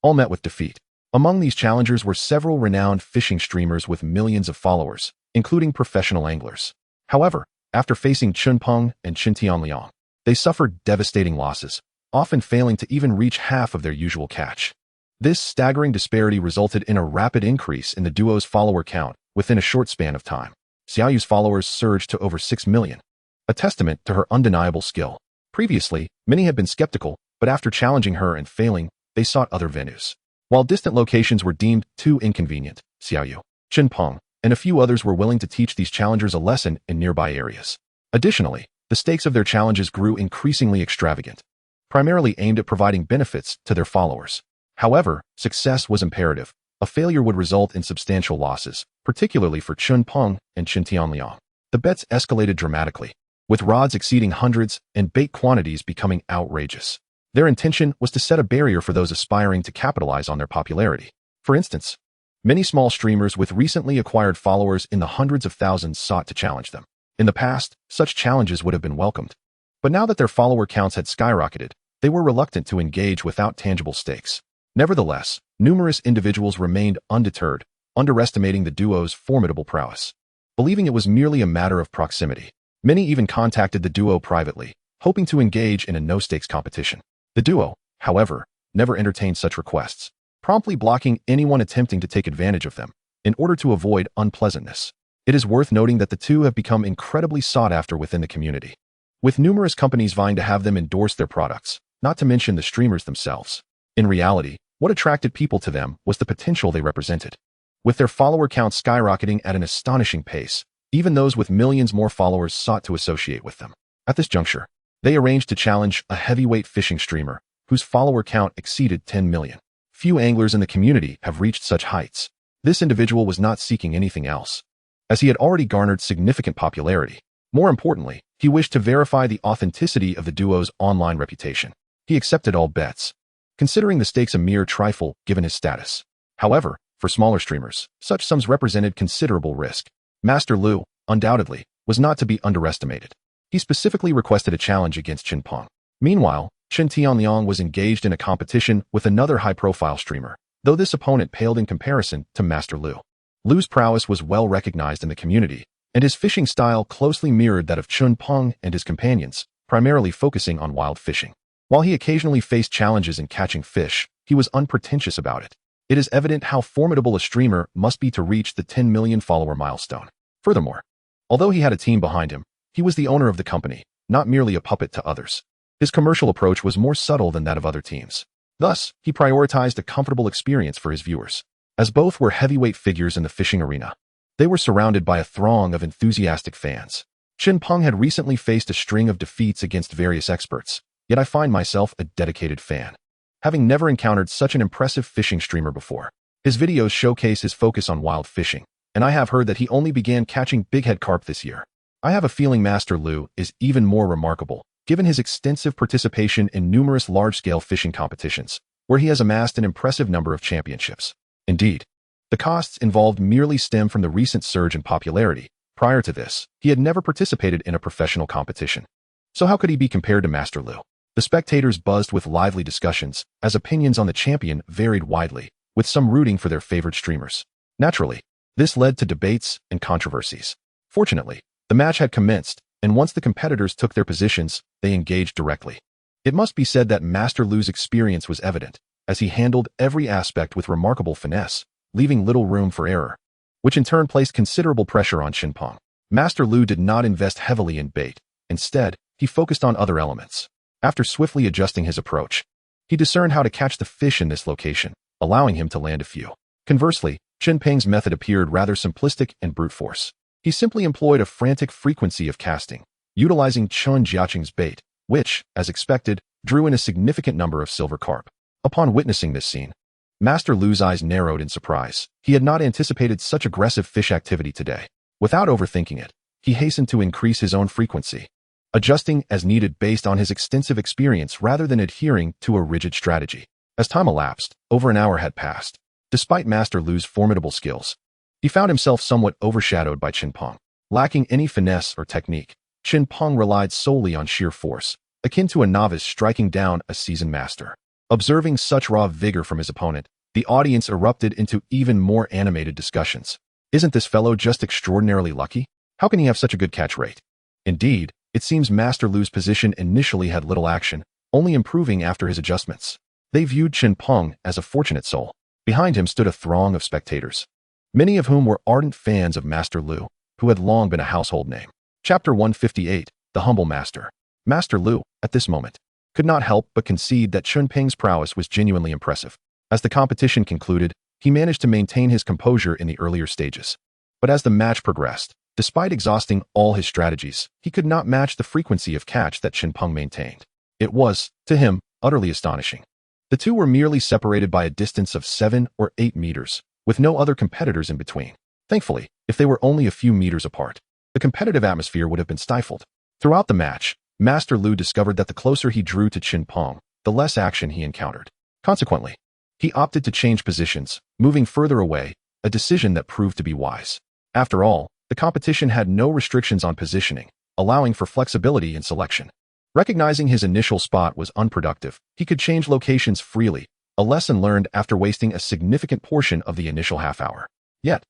All met with defeat. Among these challengers were several renowned fishing streamers with millions of followers, including professional anglers. However, after facing Chen Peng and Chen Tianliang, they suffered devastating losses, often failing to even reach half of their usual catch. This staggering disparity resulted in a rapid increase in the duo's follower count within a short span of time. Xiaoyu's followers surged to over 6 million, a testament to her undeniable skill. Previously, many had been skeptical, but after challenging her and failing, they sought other venues. While distant locations were deemed too inconvenient, Xiaoyu, Chen Peng, and a few others were willing to teach these challengers a lesson in nearby areas. Additionally, the stakes of their challenges grew increasingly extravagant, primarily aimed at providing benefits to their followers. However, success was imperative. A failure would result in substantial losses, particularly for Chen Peng and Chen Tianliang. The bets escalated dramatically, with rods exceeding hundreds and bait quantities becoming outrageous. Their intention was to set a barrier for those aspiring to capitalize on their popularity. For instance, many small streamers with recently acquired followers in the hundreds of thousands sought to challenge them. In the past, such challenges would have been welcomed. But now that their follower counts had skyrocketed, they were reluctant to engage without tangible stakes. Nevertheless, numerous individuals remained undeterred, underestimating the duo's formidable prowess. Believing it was merely a matter of proximity, many even contacted the duo privately, hoping to engage in a no-stakes competition. The duo, however, never entertained such requests, promptly blocking anyone attempting to take advantage of them, in order to avoid unpleasantness. It is worth noting that the two have become incredibly sought after within the community, with numerous companies vying to have them endorse their products, not to mention the streamers themselves. In reality, what attracted people to them was the potential they represented. With their follower count skyrocketing at an astonishing pace, even those with millions more followers sought to associate with them. At this juncture, they arranged to challenge a heavyweight fishing streamer whose follower count exceeded 10 million. Few anglers in the community have reached such heights. This individual was not seeking anything else, as he had already garnered significant popularity. More importantly, he wished to verify the authenticity of the duo's online reputation. He accepted all bets, considering the stakes a mere trifle given his status. However, for smaller streamers, such sums represented considerable risk. Master Lu, undoubtedly, was not to be underestimated. He specifically requested a challenge against Chen Peng. Meanwhile, Chen Tianliang was engaged in a competition with another high-profile streamer, though this opponent paled in comparison to Master Lu. Lu's prowess was well recognized in the community, and his fishing style closely mirrored that of Chen Peng and his companions, primarily focusing on wild fishing. While he occasionally faced challenges in catching fish, he was unpretentious about it. It is evident how formidable a streamer must be to reach the 10 million follower milestone. Furthermore, although he had a team behind him, he was the owner of the company, not merely a puppet to others. His commercial approach was more subtle than that of other teams. Thus, he prioritized a comfortable experience for his viewers. As both were heavyweight figures in the fishing arena, they were surrounded by a throng of enthusiastic fans. Chen Peng had recently faced a string of defeats against various experts, yet I find myself a dedicated fan, having never encountered such an impressive fishing streamer before. His videos showcase his focus on wild fishing, and I have heard that he only began catching bighead carp this year. I have a feeling Master Lu is even more remarkable, given his extensive participation in numerous large-scale fishing competitions, where he has amassed an impressive number of championships. Indeed, the costs involved merely stem from the recent surge in popularity. Prior to this, he had never participated in a professional competition. So how could he be compared to Master Lu? The spectators buzzed with lively discussions, as opinions on the champion varied widely, with some rooting for their favorite streamers. Naturally, this led to debates and controversies. Fortunately, the match had commenced, and once the competitors took their positions, they engaged directly. It must be said that Master Lu's experience was evident, as he handled every aspect with remarkable finesse, leaving little room for error, which in turn placed considerable pressure on Chen Peng. Master Lu did not invest heavily in bait. Instead, he focused on other elements. After swiftly adjusting his approach, he discerned how to catch the fish in this location, allowing him to land a few. Conversely, Chen Peng's method appeared rather simplistic and brute force. He simply employed a frantic frequency of casting, utilizing Chen Jiacheng's bait, which, as expected, drew in a significant number of silver carp. Upon witnessing this scene, Master Lu's eyes narrowed in surprise. He had not anticipated such aggressive fish activity today. Without overthinking it, he hastened to increase his own frequency, adjusting as needed based on his extensive experience rather than adhering to a rigid strategy. As time elapsed, over an hour had passed. Despite Master Lu's formidable skills, he found himself somewhat overshadowed by Chen Peng. Lacking any finesse or technique, Chen Peng relied solely on sheer force, akin to a novice striking down a seasoned master. Observing such raw vigor from his opponent, the audience erupted into even more animated discussions. Isn't this fellow just extraordinarily lucky? How can he have such a good catch rate? Indeed, it seems Master Lu's position initially had little action, only improving after his adjustments. They viewed Chen Peng as a fortunate soul. Behind him stood a throng of spectators, many of whom were ardent fans of Master Lu, who had long been a household name. Chapter 158, The Humble Master. Master Lu, at this moment, could not help but concede that Chen Peng's prowess was genuinely impressive. As the competition concluded, he managed to maintain his composure in the earlier stages. But as the match progressed, despite exhausting all his strategies, he could not match the frequency of catch that Chen Peng maintained. It was, to him, utterly astonishing. The two were merely separated by a distance of 7 or 8 meters, with no other competitors in between. Thankfully, if they were only a few meters apart, the competitive atmosphere would have been stifled. Throughout the match, Master Lu discovered that the closer he drew to Chen Peng, the less action he encountered. Consequently, he opted to change positions, moving further away, a decision that proved to be wise. After all, The competition had no restrictions on positioning, allowing for flexibility in selection. Recognizing his initial spot was unproductive, he could change locations freely, a lesson learned after wasting a significant portion of the initial half-hour. Yet,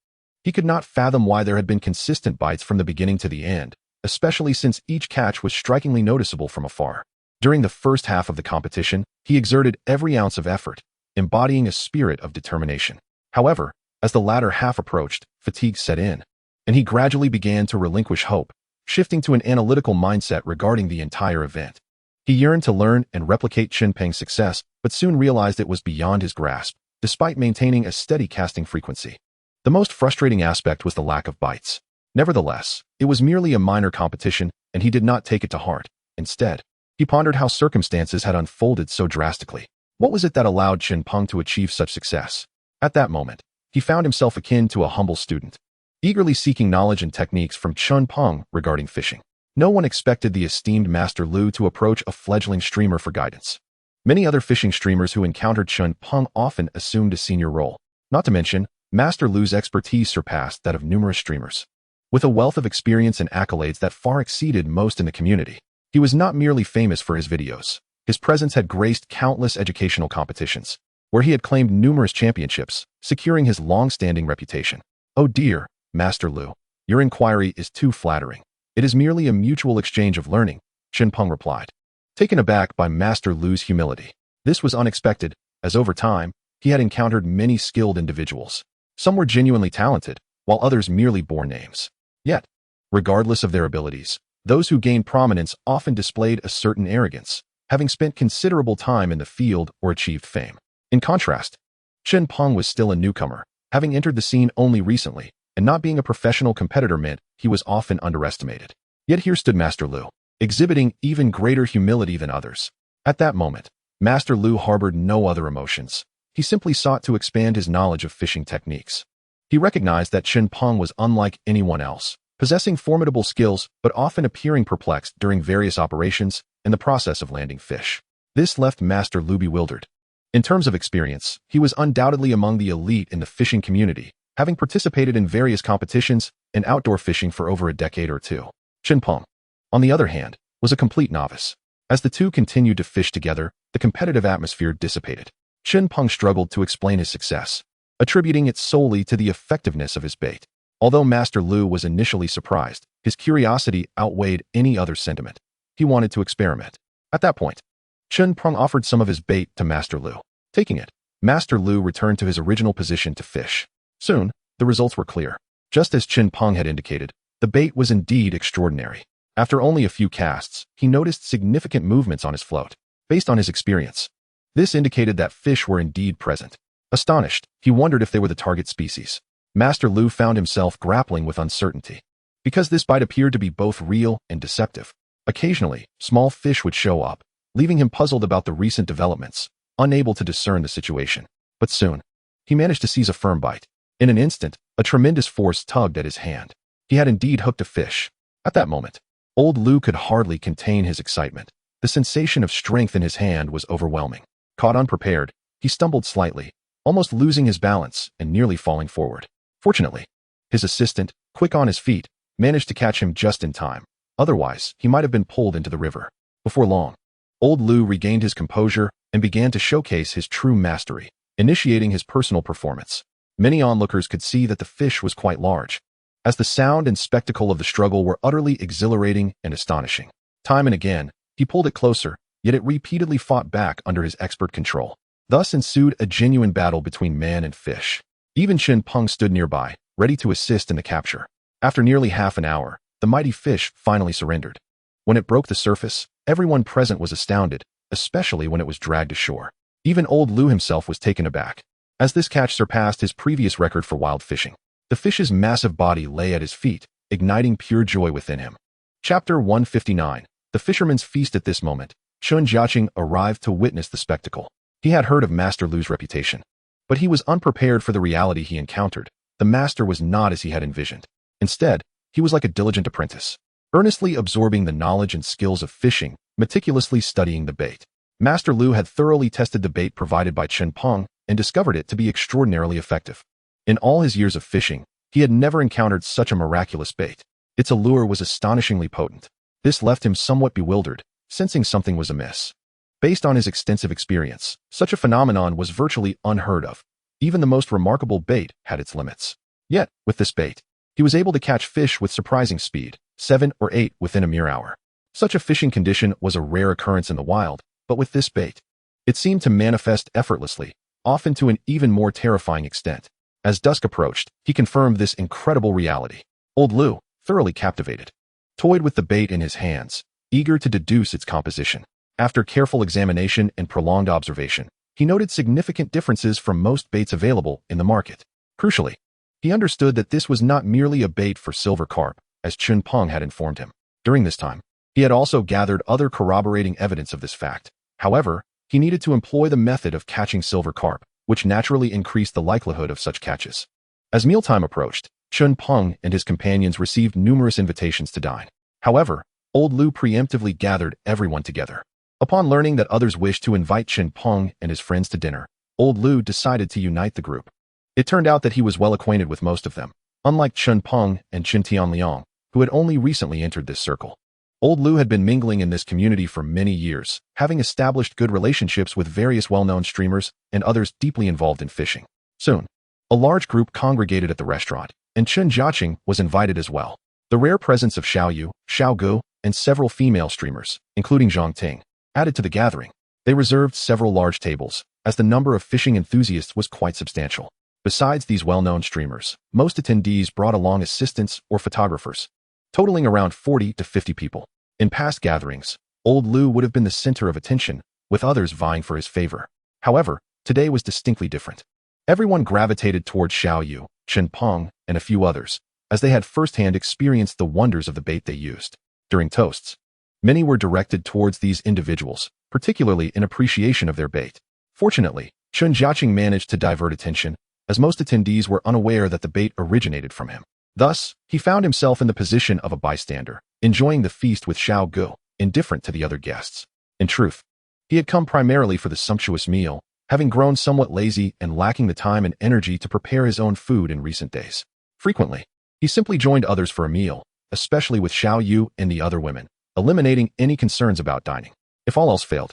he could not fathom why there had been consistent bites from the beginning to the end, especially since each catch was strikingly noticeable from afar. During the first half of the competition, he exerted every ounce of effort, embodying a spirit of determination. However, as the latter half approached, fatigue set in, and he gradually began to relinquish hope, shifting to an analytical mindset regarding the entire event. He yearned to learn and replicate Chen Peng's success, but soon realized it was beyond his grasp, despite maintaining a steady casting frequency. The most frustrating aspect was the lack of bites. Nevertheless, it was merely a minor competition, and he did not take it to heart. Instead, he pondered how circumstances had unfolded so drastically. What was it that allowed Chen Peng to achieve such success? At that moment, he found himself akin to a humble student, eagerly seeking knowledge and techniques from Chen Peng regarding fishing. No one expected the esteemed Master Lu to approach a fledgling streamer for guidance. Many other fishing streamers who encountered Chen Peng often assumed a senior role. Not to mention, Master Lu's expertise surpassed that of numerous streamers. With a wealth of experience and accolades that far exceeded most in the community, he was not merely famous for his videos. His presence had graced countless educational competitions, where he had claimed numerous championships, securing his long-standing reputation. "Oh dear, Master Lu, your inquiry is too flattering. It is merely a mutual exchange of learning," Chen Peng replied, taken aback by Master Lu's humility. This was unexpected, as over time, he had encountered many skilled individuals. Some were genuinely talented, while others merely bore names. Yet, regardless of their abilities, those who gained prominence often displayed a certain arrogance, having spent considerable time in the field or achieved fame. In contrast, Chen Peng was still a newcomer, having entered the scene only recently, and not being a professional competitor meant he was often underestimated. Yet here stood Master Lu, exhibiting even greater humility than others. At that moment, Master Lu harbored no other emotions. He simply sought to expand his knowledge of fishing techniques. He recognized that Chen Peng was unlike anyone else, possessing formidable skills but often appearing perplexed during various operations in the process of landing fish. This left Master Lu bewildered. In terms of experience, he was undoubtedly among the elite in the fishing community, having participated in various competitions and outdoor fishing for over a decade or two. Chen Peng, on the other hand, was a complete novice. As the two continued to fish together, the competitive atmosphere dissipated. Chen Peng struggled to explain his success, attributing it solely to the effectiveness of his bait. Although Master Lu was initially surprised, his curiosity outweighed any other sentiment. He wanted to experiment. At that point, Chen Peng offered some of his bait to Master Lu. Taking it, Master Lu returned to his original position to fish. Soon, the results were clear. Just as Chen Peng had indicated, the bait was indeed extraordinary. After only a few casts, he noticed significant movements on his float. Based on his experience, this indicated that fish were indeed present. Astonished, he wondered if they were the target species. Master Lu found himself grappling with uncertainty. Because this bite appeared to be both real and deceptive, occasionally, small fish would show up, leaving him puzzled about the recent developments, unable to discern the situation. But soon, he managed to seize a firm bite. In an instant, a tremendous force tugged at his hand. He had indeed hooked a fish. At that moment, old Lu could hardly contain his excitement. The sensation of strength in his hand was overwhelming. Caught unprepared, he stumbled slightly, almost losing his balance and nearly falling forward. Fortunately, his assistant, quick on his feet, managed to catch him just in time. Otherwise, he might have been pulled into the river. Before long, old Lu regained his composure and began to showcase his true mastery, initiating his personal performance. Many onlookers could see that the fish was quite large, as the sound and spectacle of the struggle were utterly exhilarating and astonishing. Time and again, he pulled it closer, yet it repeatedly fought back under his expert control. Thus ensued a genuine battle between man and fish. Even Chen Peng stood nearby, ready to assist in the capture. After nearly half an hour, the mighty fish finally surrendered. When it broke the surface, everyone present was astounded, especially when it was dragged ashore. Even old Lu himself was taken aback, as this catch surpassed his previous record for wild fishing. The fish's massive body lay at his feet, igniting pure joy within him. Chapter 159. The Fisherman's Feast. At this moment, Chen Jiacheng arrived to witness the spectacle. He had heard of Master Lu's reputation, but he was unprepared for the reality he encountered. The master was not as he had envisioned. Instead, he was like a diligent apprentice, earnestly absorbing the knowledge and skills of fishing, meticulously studying the bait. Master Lu had thoroughly tested the bait provided by Chen Peng and discovered it to be extraordinarily effective. In all his years of fishing, He had never encountered such a miraculous bait. Its allure was astonishingly potent. This left him somewhat bewildered, sensing something was amiss. Based on his extensive experience, such a phenomenon was virtually unheard of. Even the most remarkable bait had its limits. Yet, with this bait, he was able to catch fish with surprising speed, 7 or 8 within a mere hour. Such a fishing condition was a rare occurrence in the wild, but with this bait, it seemed to manifest effortlessly, often to an even more terrifying extent. As dusk approached, he confirmed this incredible reality. Old Lu, thoroughly captivated, toyed with the bait in his hands, eager to deduce its composition. After careful examination and prolonged observation, he noted significant differences from most baits available in the market. Crucially, he understood that this was not merely a bait for silver carp, as Chen Jiacheng had informed him. During this time, he had also gathered other corroborating evidence of this fact. However, he needed to employ the method of catching silver carp, which naturally increased the likelihood of such catches. As mealtime approached, Chen Jiacheng and his companions received numerous invitations to dine. However, Old Lu preemptively gathered everyone together. Upon learning that others wished to invite Chen Jiacheng and his friends to dinner, Old Lu decided to unite the group. It turned out that he was well acquainted with most of them, unlike Chen Jiacheng and Chen Tianliang, who had only recently entered this circle. Old Lu had been mingling in this community for many years, having established good relationships with various well-known streamers and others deeply involved in fishing. Soon, a large group congregated at the restaurant, and Chen Jiacheng was invited as well. The rare presence of Xiao Yu, Xiao Gu, and several female streamers, including Zhang Ting, added to the gathering. They reserved several large tables, as the number of fishing enthusiasts was quite substantial. Besides these well-known streamers, most attendees brought along assistants or photographers, totaling around 40 to 50 people. In past gatherings, Old Lu would have been the center of attention, with others vying for his favor. However, today was distinctly different. Everyone gravitated towards Xiao Yu, Chen Jiacheng, and a few others, as they had firsthand experienced the wonders of the bait they used. During toasts, many were directed towards these individuals, particularly in appreciation of their bait. Fortunately, Chen Jiacheng managed to divert attention, as most attendees were unaware that the bait originated from him. Thus, he found himself in the position of a bystander, enjoying the feast with Xiao Gu, indifferent to the other guests. In truth, he had come primarily for the sumptuous meal, having grown somewhat lazy and lacking the time and energy to prepare his own food in recent days. Frequently, he simply joined others for a meal, especially with Xiao Yu and the other women, eliminating any concerns about dining. If all else failed,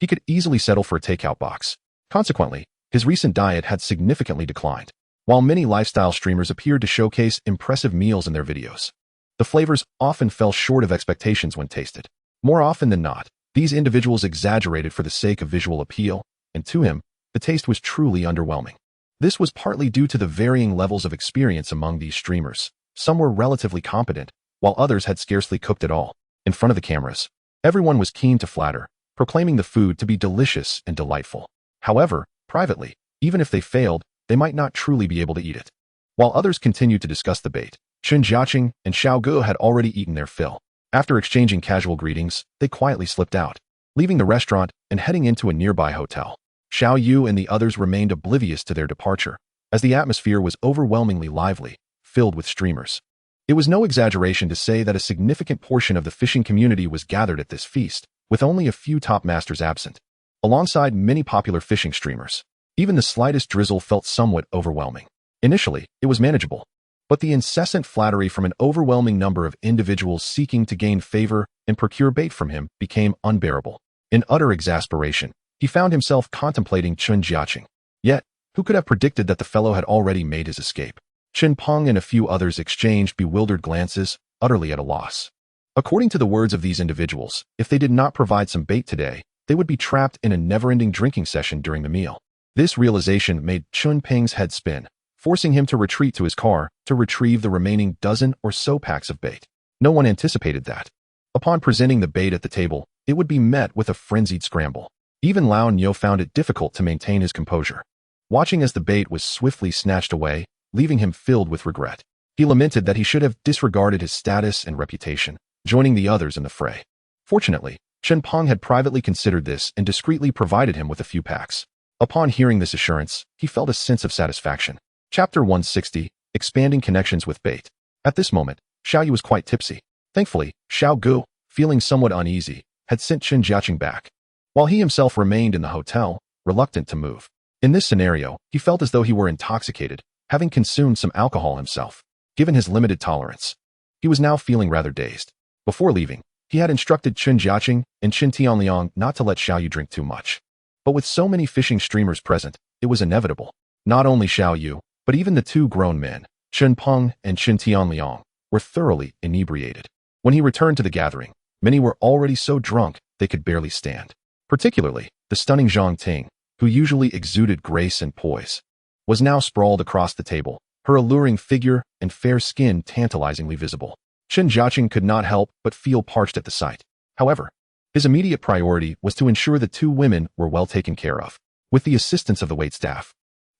he could easily settle for a takeout box. Consequently, his recent diet had significantly declined. While many lifestyle streamers appeared to showcase impressive meals in their videos, the flavors often fell short of expectations when tasted. More often than not, these individuals exaggerated for the sake of visual appeal, and to him, the taste was truly underwhelming. This was partly due to the varying levels of experience among these streamers. Some were relatively competent, while others had scarcely cooked at all. In front of the cameras, everyone was keen to flatter, proclaiming the food to be delicious and delightful. However, privately, even if they failed, they might not truly be able to eat it. While others continued to discuss the bait, Chen Jiacheng and Xiao Gu had already eaten their fill. After exchanging casual greetings, they quietly slipped out, leaving the restaurant and heading into a nearby hotel. Xiao Yu and the others remained oblivious to their departure, as the atmosphere was overwhelmingly lively, filled with streamers. It was no exaggeration to say that a significant portion of the fishing community was gathered at this feast, with only a few top masters absent. Alongside many popular fishing streamers, even the slightest drizzle felt somewhat overwhelming. Initially, it was manageable, but the incessant flattery from an overwhelming number of individuals seeking to gain favor and procure bait from him became unbearable. In utter exasperation, he found himself contemplating Chen Jiacheng. Yet, who could have predicted that the fellow had already made his escape? Chen Jiacheng and a few others exchanged bewildered glances, utterly at a loss. According to the words of these individuals, if they did not provide some bait today, they would be trapped in a never-ending drinking session during the meal. This realization made Chen Ping's head spin, forcing him to retreat to his car to retrieve the remaining dozen or so packs of bait. No one anticipated that. Upon presenting the bait at the table, it would be met with a frenzied scramble. Even Lao Niu found it difficult to maintain his composure. Watching as the bait was swiftly snatched away, leaving him filled with regret, he lamented that he should have disregarded his status and reputation, joining the others in the fray. Fortunately, Chen Jiacheng had privately considered this and discreetly provided him with a few packs. Upon hearing this assurance, he felt a sense of satisfaction. Chapter 160, Expanding Connections with Bait. At this moment, Xiao Yu was quite tipsy. Thankfully, Xiao Gu, feeling somewhat uneasy, had sent Chen Jiacheng back, while he himself remained in the hotel, reluctant to move. In this scenario, he felt as though he were intoxicated, having consumed some alcohol himself. Given his limited tolerance, he was now feeling rather dazed. Before leaving, he had instructed Chen Jiacheng and Chen Tianliang not to let Xiao Yu drink too much. But with so many fishing streamers present, it was inevitable. Not only Xiao Yu, but even the two grown men, Chen Peng and Chen Tianliang, were thoroughly inebriated. When he returned to the gathering, many were already so drunk they could barely stand. Particularly, the stunning Zhang Ting, who usually exuded grace and poise, was now sprawled across the table, her alluring figure and fair skin tantalizingly visible. Chen Jiacheng could not help but feel parched at the sight. However, his immediate priority was to ensure the two women were well taken care of. With the assistance of the waitstaff,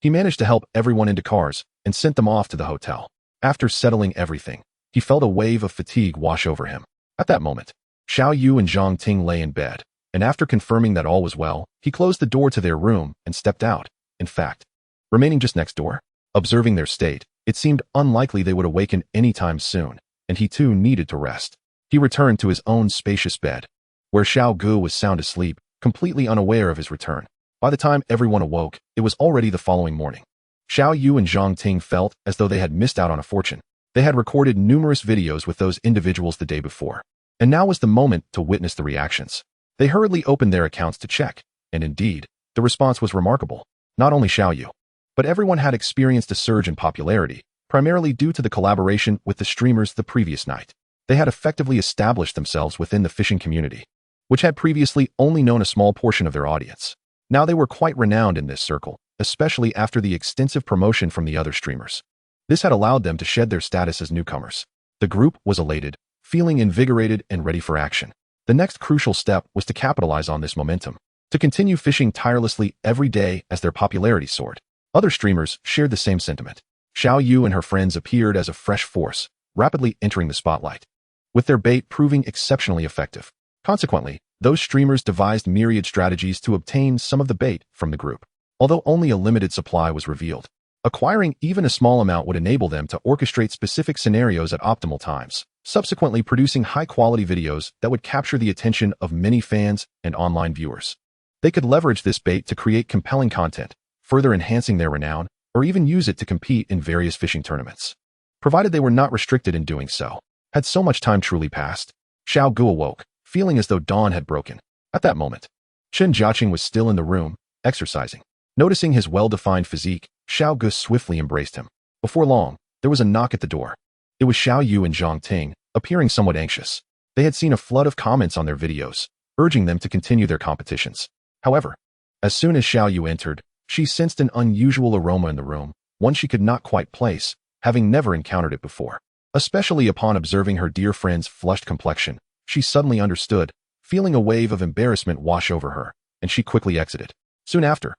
he managed to help everyone into cars and sent them off to the hotel. After settling everything, he felt a wave of fatigue wash over him. At that moment, Xiao Yu and Zhang Ting lay in bed, and after confirming that all was well, he closed the door to their room and stepped out. In fact, remaining just next door, observing their state, it seemed unlikely they would awaken anytime soon, and he too needed to rest. He returned to his own spacious bed, where Xiao Gu was sound asleep, completely unaware of his return. By the time everyone awoke, it was already the following morning. Xiao Yu and Zhang Ting felt as though they had missed out on a fortune. They had recorded numerous videos with those individuals the day before, and now was the moment to witness the reactions. They hurriedly opened their accounts to check, and indeed, the response was remarkable. Not only Xiao Yu, but everyone had experienced a surge in popularity, primarily due to the collaboration with the streamers the previous night. They had effectively established themselves within the fishing community, which had previously only known a small portion of their audience. Now they were quite renowned in this circle, especially after the extensive promotion from the other streamers. This had allowed them to shed their status as newcomers. The group was elated, feeling invigorated and ready for action. The next crucial step was to capitalize on this momentum, to continue fishing tirelessly every day as their popularity soared. Other streamers shared the same sentiment. Xiao Yu and her friends appeared as a fresh force, rapidly entering the spotlight, with their bait proving exceptionally effective. Consequently, those streamers devised myriad strategies to obtain some of the bait from the group. Although only a limited supply was revealed, acquiring even a small amount would enable them to orchestrate specific scenarios at optimal times, subsequently producing high-quality videos that would capture the attention of many fans and online viewers. They could leverage this bait to create compelling content, further enhancing their renown, or even use it to compete in various fishing tournaments, provided they were not restricted in doing so. Had so much time truly passed? Xiao Gu awoke, feeling as though dawn had broken. At that moment, Chen Jiacheng was still in the room, exercising. Noticing his well-defined physique, Xiao Gu swiftly embraced him. Before long, there was a knock at the door. It was Xiao Yu and Zhang Ting, appearing somewhat anxious. They had seen a flood of comments on their videos, urging them to continue their competitions. However, as soon as Xiao Yu entered, she sensed an unusual aroma in the room, one she could not quite place, having never encountered it before. Especially upon observing her dear friend's flushed complexion, she suddenly understood, feeling a wave of embarrassment wash over her, and she quickly exited. Soon after,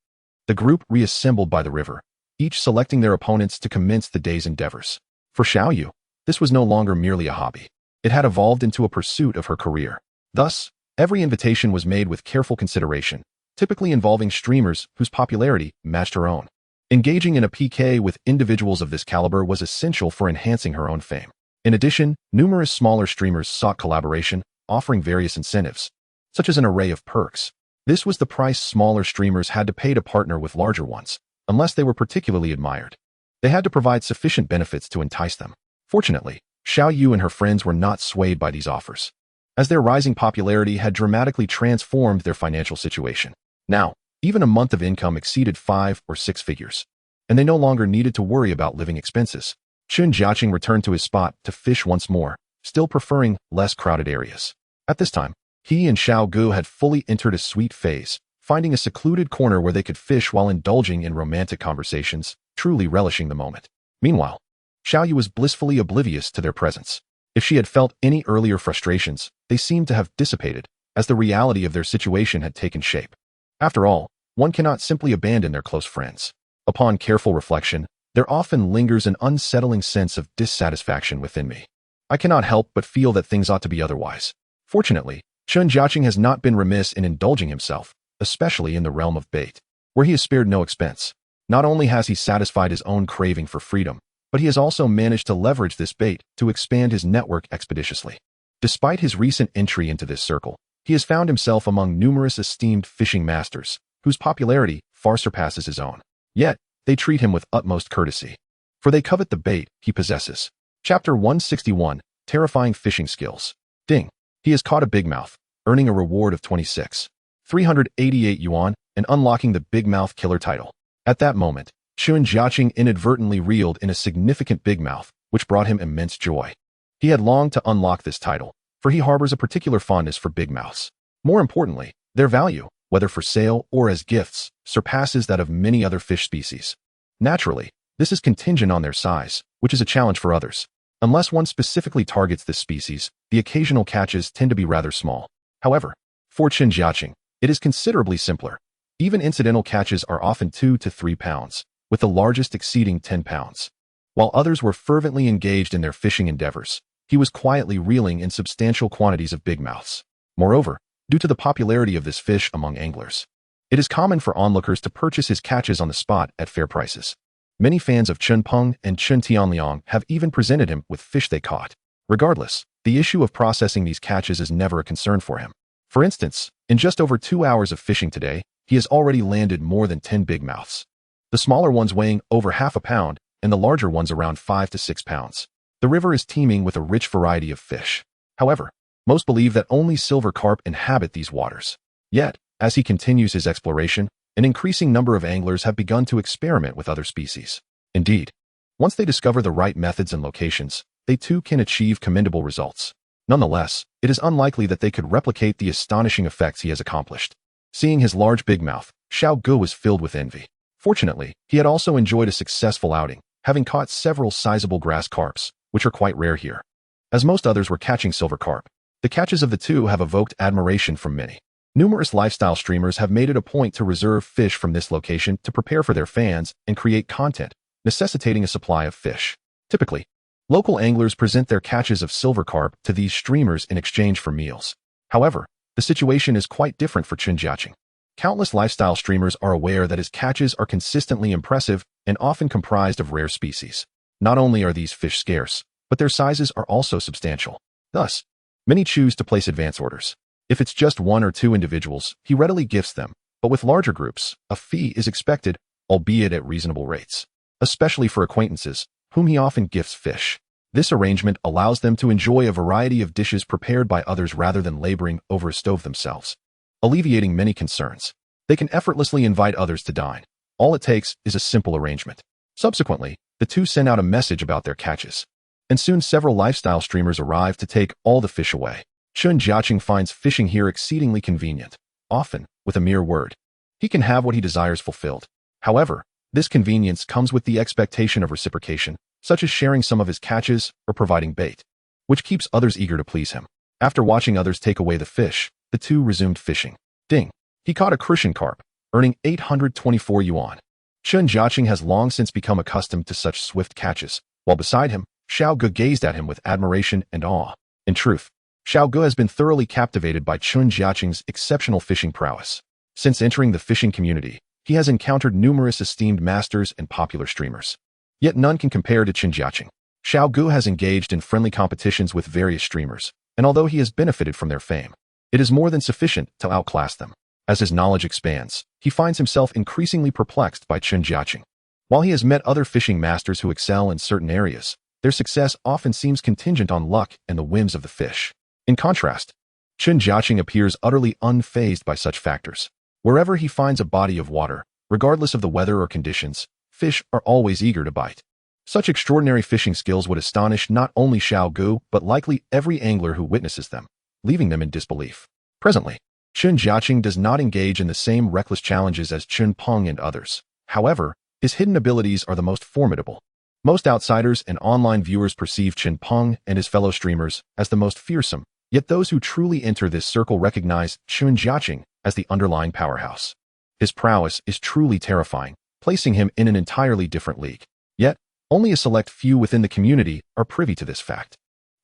the group reassembled by the river, each selecting their opponents to commence the day's endeavors. For Xiao Yu, this was no longer merely a hobby. It had evolved into a pursuit of her career. Thus, every invitation was made with careful consideration, typically involving streamers whose popularity matched her own. Engaging in a PK with individuals of this caliber was essential for enhancing her own fame. In addition, numerous smaller streamers sought collaboration, offering various incentives, such as an array of perks. This was the price smaller streamers had to pay to partner with larger ones, unless they were particularly admired. They had to provide sufficient benefits to entice them. Fortunately, Xiao Yu and her friends were not swayed by these offers, as their rising popularity had dramatically transformed their financial situation. Now, even a month of income exceeded 5 or 6 figures, and they no longer needed to worry about living expenses. Chen Jiacheng returned to his spot to fish once more, still preferring less crowded areas. At this time, he and Xiao Gu had fully entered a sweet phase, finding a secluded corner where they could fish while indulging in romantic conversations, truly relishing the moment. Meanwhile, Xiao Yu was blissfully oblivious to their presence. If she had felt any earlier frustrations, they seemed to have dissipated, as the reality of their situation had taken shape. After all, one cannot simply abandon their close friends. Upon careful reflection, there often lingers an unsettling sense of dissatisfaction within me. I cannot help but feel that things ought to be otherwise. Fortunately, Chen Jiacheng has not been remiss in indulging himself, especially in the realm of bait, where he has spared no expense. Not only has he satisfied his own craving for freedom, but he has also managed to leverage this bait to expand his network expeditiously. Despite his recent entry into this circle, he has found himself among numerous esteemed fishing masters, whose popularity far surpasses his own. Yet, they treat him with utmost courtesy. for they covet the bait he possesses. Chapter 161, Terrifying Fishing Skills. Ding. He has caught a bigmouth, earning a reward of 388 yuan and unlocking the bigmouth killer title. At that moment, Chen Jiacheng inadvertently reeled in a significant bigmouth, which brought him immense joy. He had longed to unlock this title, for he harbors a particular fondness for bigmouths. More importantly, their value, whether for sale or as gifts, surpasses that of many other fish species. Naturally, this is contingent on their size, which is a challenge for others. Unless one specifically targets this species, the occasional catches tend to be rather small. However, for Chen Jiacheng, it is considerably simpler. Even incidental catches are often 2 to 3 pounds, with the largest exceeding 10 pounds. While others were fervently engaged in their fishing endeavors, he was quietly reeling in substantial quantities of bigmouths. Moreover, due to the popularity of this fish among anglers, it is common for onlookers to purchase his catches on the spot at fair prices. Many fans of Chen Peng and Chen Tianliang have even presented him with fish they caught. Regardless, the issue of processing these catches is never a concern for him. For instance, in just over 2 hours of fishing today, he has already landed more than 10 bigmouths. The smaller ones weighing over half a pound and the larger ones around 5 to 6 pounds. The river is teeming with a rich variety of fish. However, most believe that only silver carp inhabit these waters. Yet, as he continues his exploration, an increasing number of anglers have begun to experiment with other species. Indeed, once they discover the right methods and locations, they too can achieve commendable results. Nonetheless, it is unlikely that they could replicate the astonishing effects he has accomplished. Seeing his large bigmouth, Xiao Gu was filled with envy. Fortunately, he had also enjoyed a successful outing, having caught several sizable grass carps, which are quite rare here. As most others were catching silver carp, the catches of the two have evoked admiration from many. Numerous lifestyle streamers have made it a point to reserve fish from this location to prepare for their fans and create content, necessitating a supply of fish. Typically, local anglers present their catches of silver carp to these streamers in exchange for meals. However, the situation is quite different for Chen Jiacheng. Countless lifestyle streamers are aware that his catches are consistently impressive and often comprised of rare species. Not only are these fish scarce, but their sizes are also substantial. Thus, many choose to place advance orders. If it's just 1 or 2 individuals, he readily gifts them, but with larger groups, a fee is expected, albeit at reasonable rates. Especially for acquaintances, whom he often gifts fish. This arrangement allows them to enjoy a variety of dishes prepared by others rather than laboring over a stove themselves, alleviating many concerns. They can effortlessly invite others to dine. All it takes is a simple arrangement. Subsequently, the two send out a message about their catches, and soon several lifestyle streamers arrive to take all the fish away. Chen Jiacheng finds fishing here exceedingly convenient. Often, with a mere word, he can have what he desires fulfilled. However, this convenience comes with the expectation of reciprocation, such as sharing some of his catches or providing bait, which keeps others eager to please him. After watching others take away the fish, the two resumed fishing. Ding. He caught a crucian carp, earning 824 yuan. Chen Jiacheng has long since become accustomed to such swift catches, while beside him, Xiao Gu gazed at him with admiration and awe. In truth, Xiao Gu has been thoroughly captivated by Chen Jiacheng's exceptional fishing prowess. Since entering the fishing community, he has encountered numerous esteemed masters and popular streamers. Yet none can compare to Chen Jiacheng. Xiao Gu has engaged in friendly competitions with various streamers, and although he has benefited from their fame, it is more than sufficient to outclass them. As his knowledge expands, he finds himself increasingly perplexed by Chen Jiacheng. While he has met other fishing masters who excel in certain areas, their success often seems contingent on luck and the whims of the fish. In contrast, Chen Jiacheng appears utterly unfazed by such factors. Wherever he finds a body of water, regardless of the weather or conditions, fish are always eager to bite. Such extraordinary fishing skills would astonish not only Xiao Gu, but likely every angler who witnesses them, leaving them in disbelief. Presently, Chen Jiacheng does not engage in the same reckless challenges as Chen Peng and others. However, his hidden abilities are the most formidable. Most outsiders and online viewers perceive Chen Peng and his fellow streamers as the most fearsome, yet those who truly enter this circle recognize Chen Jiacheng as the underlying powerhouse. His prowess is truly terrifying, placing him in an entirely different league. Yet, only a select few within the community are privy to this fact.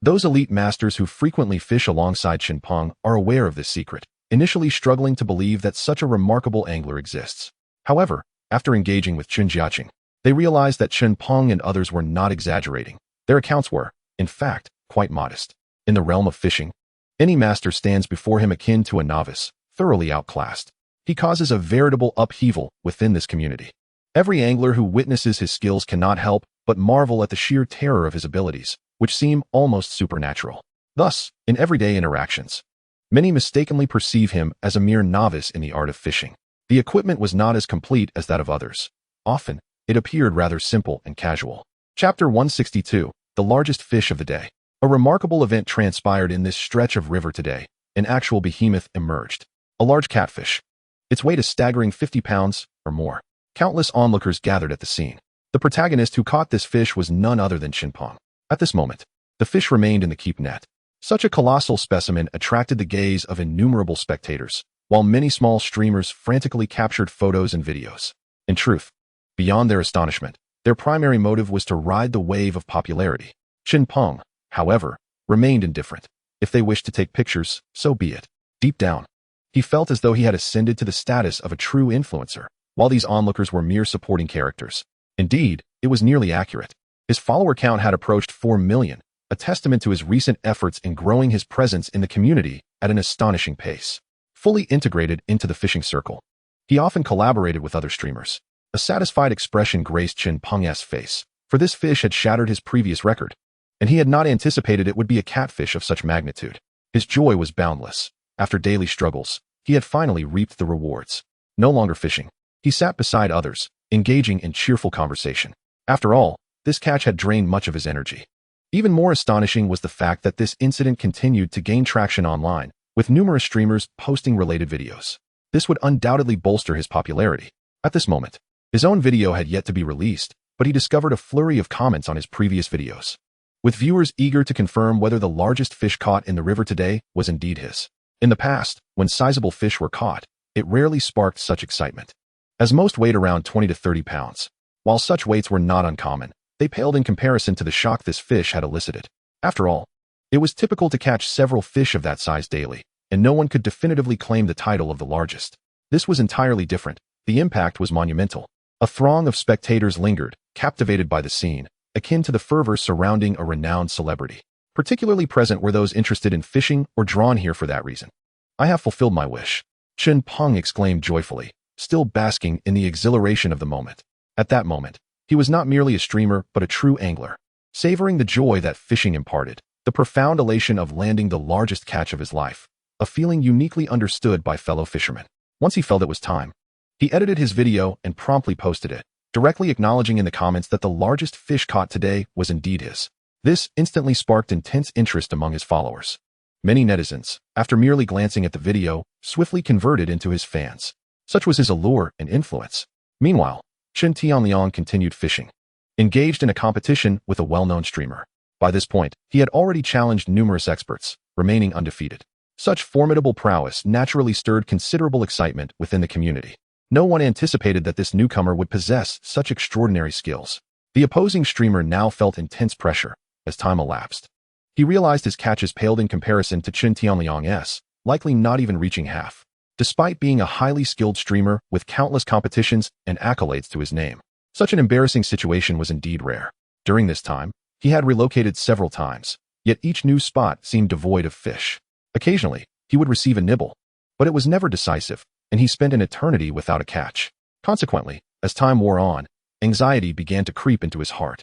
Those elite masters who frequently fish alongside Chen Peng are aware of this secret, initially struggling to believe that such a remarkable angler exists. However, after engaging with Chen Jiacheng, they realized that Chen Peng and others were not exaggerating. Their accounts were, in fact, quite modest. In the realm of fishing, any master stands before him akin to a novice, thoroughly outclassed. He causes a veritable upheaval within this community. Every angler who witnesses his skills cannot help but marvel at the sheer terror of his abilities, which seem almost supernatural. Thus, in everyday interactions, many mistakenly perceive him as a mere novice in the art of fishing. The equipment was not as complete as that of others. Often, it appeared rather simple and casual. Chapter 162, The Largest Fish of the Day. A remarkable event transpired in this stretch of river today. An actual behemoth emerged. A large catfish. Its weight a staggering 50 pounds or more. Countless onlookers gathered at the scene. The protagonist who caught this fish was none other than Chen Jiacheng. At this moment, the fish remained in the keep net. Such a colossal specimen attracted the gaze of innumerable spectators, while many small streamers frantically captured photos and videos. In truth, beyond their astonishment, their primary motive was to ride the wave of popularity. Chen Jiacheng, however, remained indifferent. If they wished to take pictures, so be it. Deep down, he felt as though he had ascended to the status of a true influencer, while these onlookers were mere supporting characters. Indeed, it was nearly accurate. His follower count had approached 4 million, a testament to his recent efforts in growing his presence in the community at an astonishing pace. Fully integrated into the fishing circle, he often collaborated with other streamers. A satisfied expression graced Chen Jiacheng's face, for this fish had shattered his previous record, and he had not anticipated it would be a catfish of such magnitude. His joy was boundless. After daily struggles, he had finally reaped the rewards. No longer fishing, he sat beside others, engaging in cheerful conversation. After all, this catch had drained much of his energy. Even more astonishing was the fact that this incident continued to gain traction online, with numerous streamers posting related videos. This would undoubtedly bolster his popularity. At this moment, his own video had yet to be released, but he discovered a flurry of comments on his previous videos, with viewers eager to confirm whether the largest fish caught in the river today was indeed his. In the past, when sizable fish were caught, it rarely sparked such excitement, as most weighed around 20 to 30 pounds. While such weights were not uncommon, they paled in comparison to the shock this fish had elicited. After all, it was typical to catch several fish of that size daily, and no one could definitively claim the title of the largest. This was entirely different. The impact was monumental. A throng of spectators lingered, captivated by the scene, akin to the fervor surrounding a renowned celebrity. Particularly present were those interested in fishing or drawn here for that reason. "I have fulfilled my wish," Chen Jiacheng exclaimed joyfully, still basking in the exhilaration of the moment. At that moment, he was not merely a streamer but a true angler, savoring the joy that fishing imparted, the profound elation of landing the largest catch of his life, a feeling uniquely understood by fellow fishermen. Once he felt it was time, he edited his video and promptly posted it, directly acknowledging in the comments that the largest fish caught today was indeed his. This instantly sparked intense interest among his followers. Many netizens, after merely glancing at the video, swiftly converted into his fans. Such was his allure and influence. Meanwhile, Chen Jiacheng continued fishing, engaged in a competition with a well-known streamer. By this point, he had already challenged numerous experts, remaining undefeated. Such formidable prowess naturally stirred considerable excitement within the community. No one anticipated that this newcomer would possess such extraordinary skills. The opposing streamer now felt intense pressure as time elapsed. He realized his catches paled in comparison to Chen Jiacheng's, likely not even reaching half. Despite being a highly skilled streamer with countless competitions and accolades to his name, such an embarrassing situation was indeed rare. During this time, he had relocated several times, yet each new spot seemed devoid of fish. Occasionally, he would receive a nibble, but it was never decisive, and he spent an eternity without a catch. Consequently, as time wore on, anxiety began to creep into his heart.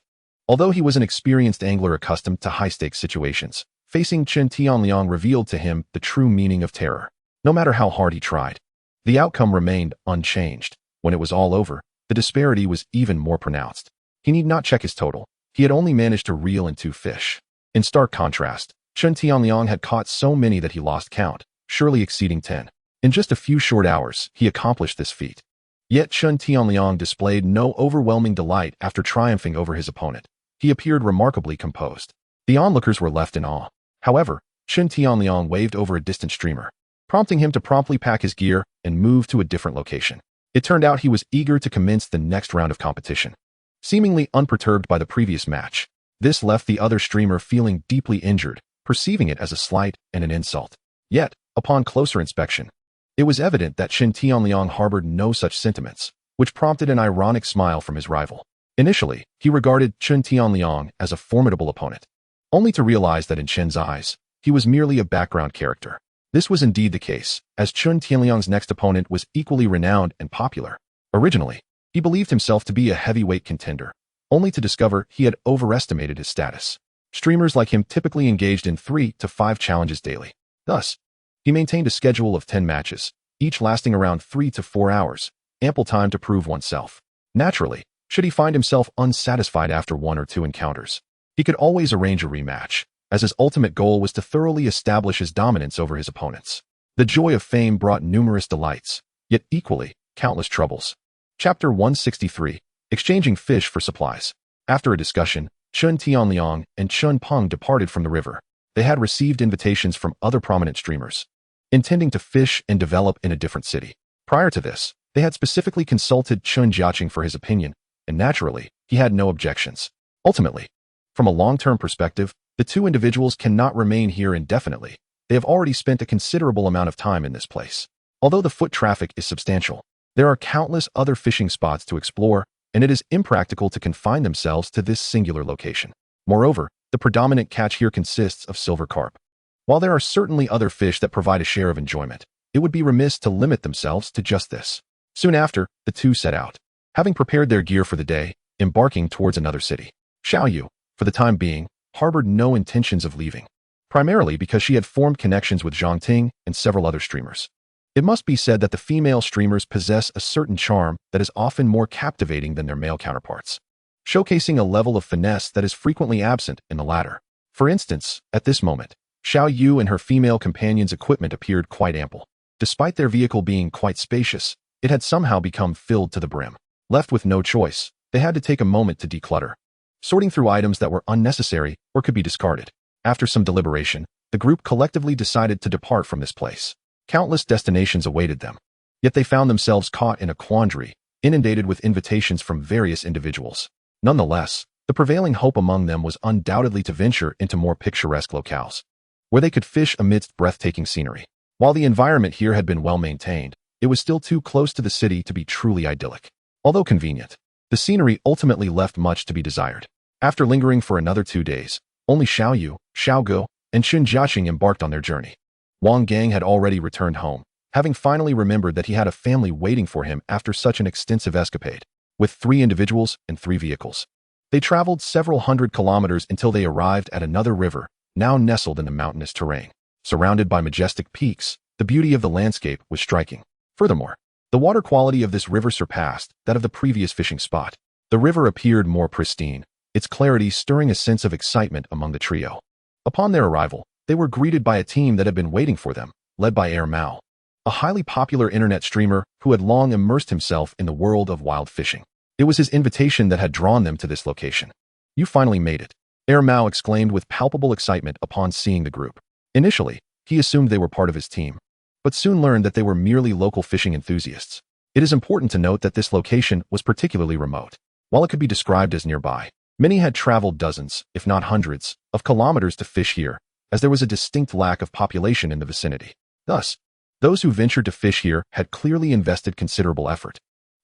Although he was an experienced angler accustomed to high-stakes situations, facing Chen Jiacheng revealed to him the true meaning of terror. No matter how hard he tried, the outcome remained unchanged. When it was all over, the disparity was even more pronounced. He need not check his total. He had only managed to reel in 2 fish. In stark contrast, Chen Jiacheng had caught so many that he lost count, surely exceeding 10. In just a few short hours, he accomplished this feat. Yet Chen Jiacheng displayed no overwhelming delight after triumphing over his opponent. He appeared remarkably composed. The onlookers were left in awe. However, Chen Jiacheng waved over a distant streamer, prompting him to promptly pack his gear and move to a different location. It turned out he was eager to commence the next round of competition. Seemingly unperturbed by the previous match, this left the other streamer feeling deeply injured, perceiving it as a slight and an insult. Yet, upon closer inspection, it was evident that Chen Jiacheng harbored no such sentiments, which prompted an ironic smile from his rival. Initially, he regarded Chen Jiacheng as a formidable opponent, only to realize that in Chen's eyes, he was merely a background character. This was indeed the case, as Chen Jiacheng's next opponent was equally renowned and popular. Originally, He believed himself to be a heavyweight contender, only to discover he had overestimated his status. Streamers like him typically engaged in 3 to 5 challenges daily. Thus, he maintained a schedule of 10 matches, each lasting around 3 to 4 hours, ample time to prove oneself. Naturally, should he find himself unsatisfied after 1 or 2 encounters, he could always arrange a rematch, as his ultimate goal was to thoroughly establish his dominance over his opponents. The joy of fame brought numerous delights, yet equally, countless troubles. Chapter 163, Exchanging Fish for Supplies. After a discussion, Chen Tianliang and Chen Peng departed from the river. They had received invitations from other prominent streamers, intending to fish and develop in a different city. Prior to this, they had specifically consulted Chen Jiacheng for his opinion, and naturally, he had no objections. Ultimately, from a long-term perspective, the two individuals cannot remain here indefinitely. They have already spent a considerable amount of time in this place. Although the foot traffic is substantial, there are countless other fishing spots to explore, and it is impractical to confine themselves to this singular location. Moreover, the predominant catch here consists of silver carp. While there are certainly other fish that provide a share of enjoyment, it would be remiss to limit themselves to just this. Soon after, the two set out, having prepared their gear for the day, embarking towards another city. Xiaoyu, for the time being, harbored no intentions of leaving, primarily because she had formed connections with Zhang Ting and several other streamers. It must be said that the female streamers possess a certain charm that is often more captivating than their male counterparts, showcasing a level of finesse that is frequently absent in the latter. For instance, at this moment, Xiaoyu and her female companion's equipment appeared quite ample. Despite their vehicle being quite spacious, it had somehow become filled to the brim. Left with no choice, they had to take a moment to declutter, sorting through items that were unnecessary or could be discarded. After some deliberation, the group collectively decided to depart from this place. Countless destinations awaited them, yet they found themselves caught in a quandary, inundated with invitations from various individuals. Nonetheless, the prevailing hope among them was undoubtedly to venture into more picturesque locales, where they could fish amidst breathtaking scenery. While the environment here had been well maintained, it was still too close to the city to be truly idyllic. Although convenient, the scenery ultimately left much to be desired. After lingering for another 2 days, only Xiaoyu, Xiaogo, and Chen Jiacheng embarked on their journey. Wang Gang had already returned home, having finally remembered that he had a family waiting for him after such an extensive escapade. With 3 individuals and 3 vehicles, they traveled several hundred kilometers until they arrived at another river, now nestled in the mountainous terrain. Surrounded by majestic peaks, the beauty of the landscape was striking. Furthermore, the water quality of this river surpassed that of the previous fishing spot. The river appeared more pristine, its clarity stirring a sense of excitement among the trio. Upon their arrival, they were greeted by a team that had been waiting for them, led by Air Mao, a highly popular internet streamer who had long immersed himself in the world of wild fishing. It was his invitation that had drawn them to this location. "You finally made it," Air Mao exclaimed with palpable excitement upon seeing the group. Initially, he assumed they were part of his team, but soon learned that they were merely local fishing enthusiasts. It is important to note that this location was particularly remote. While it could be described as nearby, many had traveled dozens, if not hundreds, of kilometers to fish here, as there was a distinct lack of population in the vicinity. Thus, those who ventured to fish here had clearly invested considerable effort,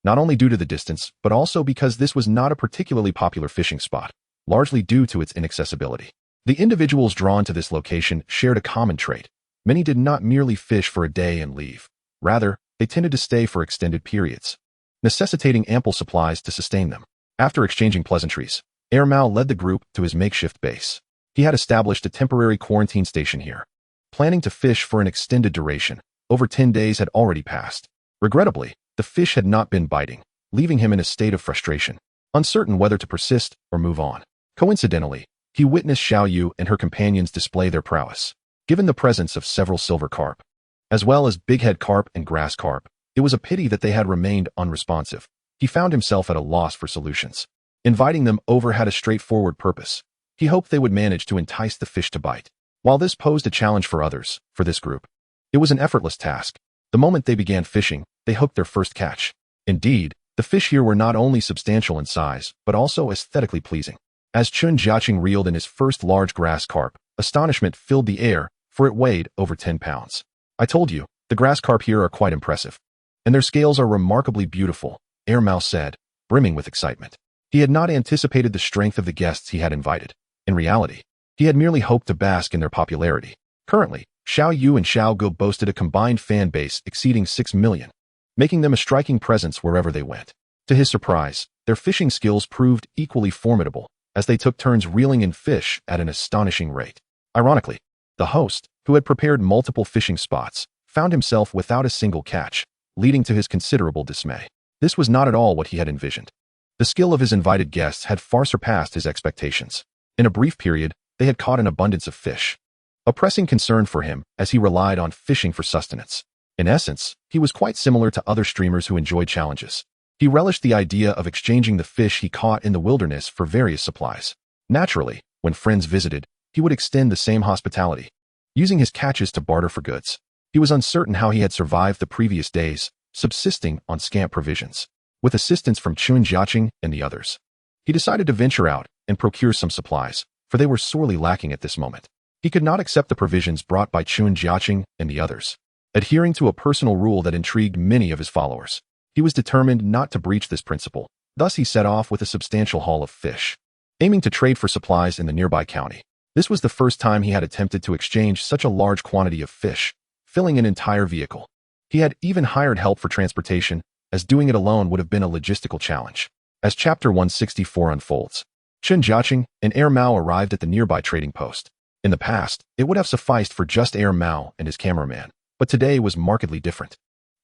not only due to the distance, but also because this was not a particularly popular fishing spot, largely due to its inaccessibility. The individuals drawn to this location shared a common trait. Many did not merely fish for a day and leave. Rather, they tended to stay for extended periods, necessitating ample supplies to sustain them. After exchanging pleasantries, Air Mao led the group to his makeshift base. He had established a temporary quarantine station here, planning to fish for an extended duration. Over 10 days had already passed. Regrettably, the fish had not been biting, leaving him in a state of frustration, uncertain whether to persist or move on. Coincidentally, he witnessed Xiaoyu and her companions display their prowess. Given the presence of several silver carp, as well as bighead carp and grass carp, it was a pity that they had remained unresponsive. He found himself at a loss for solutions. Inviting them over had a straightforward purpose. He hoped they would manage to entice the fish to bite. While this posed a challenge for others, for this group, it was an effortless task. The moment they began fishing, they hooked their first catch. Indeed, the fish here were not only substantial in size, but also aesthetically pleasing. As Chen Jiacheng reeled in his first large grass carp, astonishment filled the air, for it weighed over 10 pounds. "I told you, the grass carp here are quite impressive, and their scales are remarkably beautiful," Air Mao said, brimming with excitement. He had not anticipated the strength of the guests he had invited. In reality, he had merely hoped to bask in their popularity. Currently, Xiaoyu and Xiaogo boasted a combined fan base exceeding 6 million, making them a striking presence wherever they went. To his surprise, their fishing skills proved equally formidable, as they took turns reeling in fish at an astonishing rate. Ironically, the host, who had prepared multiple fishing spots, found himself without a single catch, leading to his considerable dismay. This was not at all what he had envisioned. The skill of his invited guests had far surpassed his expectations. In a brief period, they had caught an abundance of fish, a pressing concern for him as he relied on fishing for sustenance. In essence, he was quite similar to other streamers who enjoyed challenges. He relished the idea of exchanging the fish he caught in the wilderness for various supplies. Naturally, when friends visited, he would extend the same hospitality, using his catches to barter for goods. He was uncertain how he had survived the previous days, subsisting on scant provisions. With assistance from Chen Jiacheng and the others, he decided to venture out and procure some supplies, for they were sorely lacking at this moment. He could not accept the provisions brought by Chen Jiacheng and the others, adhering to a personal rule that intrigued many of his followers. He was determined not to breach this principle. Thus he set off with a substantial haul of fish, aiming to trade for supplies in the nearby county. This was the first time he had attempted to exchange such a large quantity of fish, filling an entire vehicle. He had even hired help for transportation, as doing it alone would have been a logistical challenge. As Chapter 164 unfolds, Chen Jiacheng and Air Mao arrived at the nearby trading post. In the past, it would have sufficed for just Air Mao and his cameraman, but today was markedly different.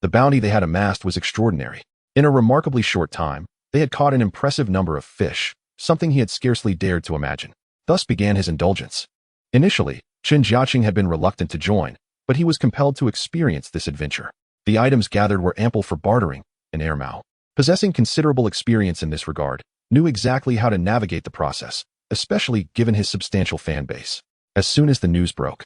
The bounty they had amassed was extraordinary. In a remarkably short time, they had caught an impressive number of fish, something he had scarcely dared to imagine. Thus began his indulgence. Initially, Chen Jiacheng had been reluctant to join, but he was compelled to experience this adventure. The items gathered were ample for bartering, and Air Mao, possessing considerable experience in this regard, knew exactly how to navigate the process, especially given his substantial fan base. As soon as the news broke,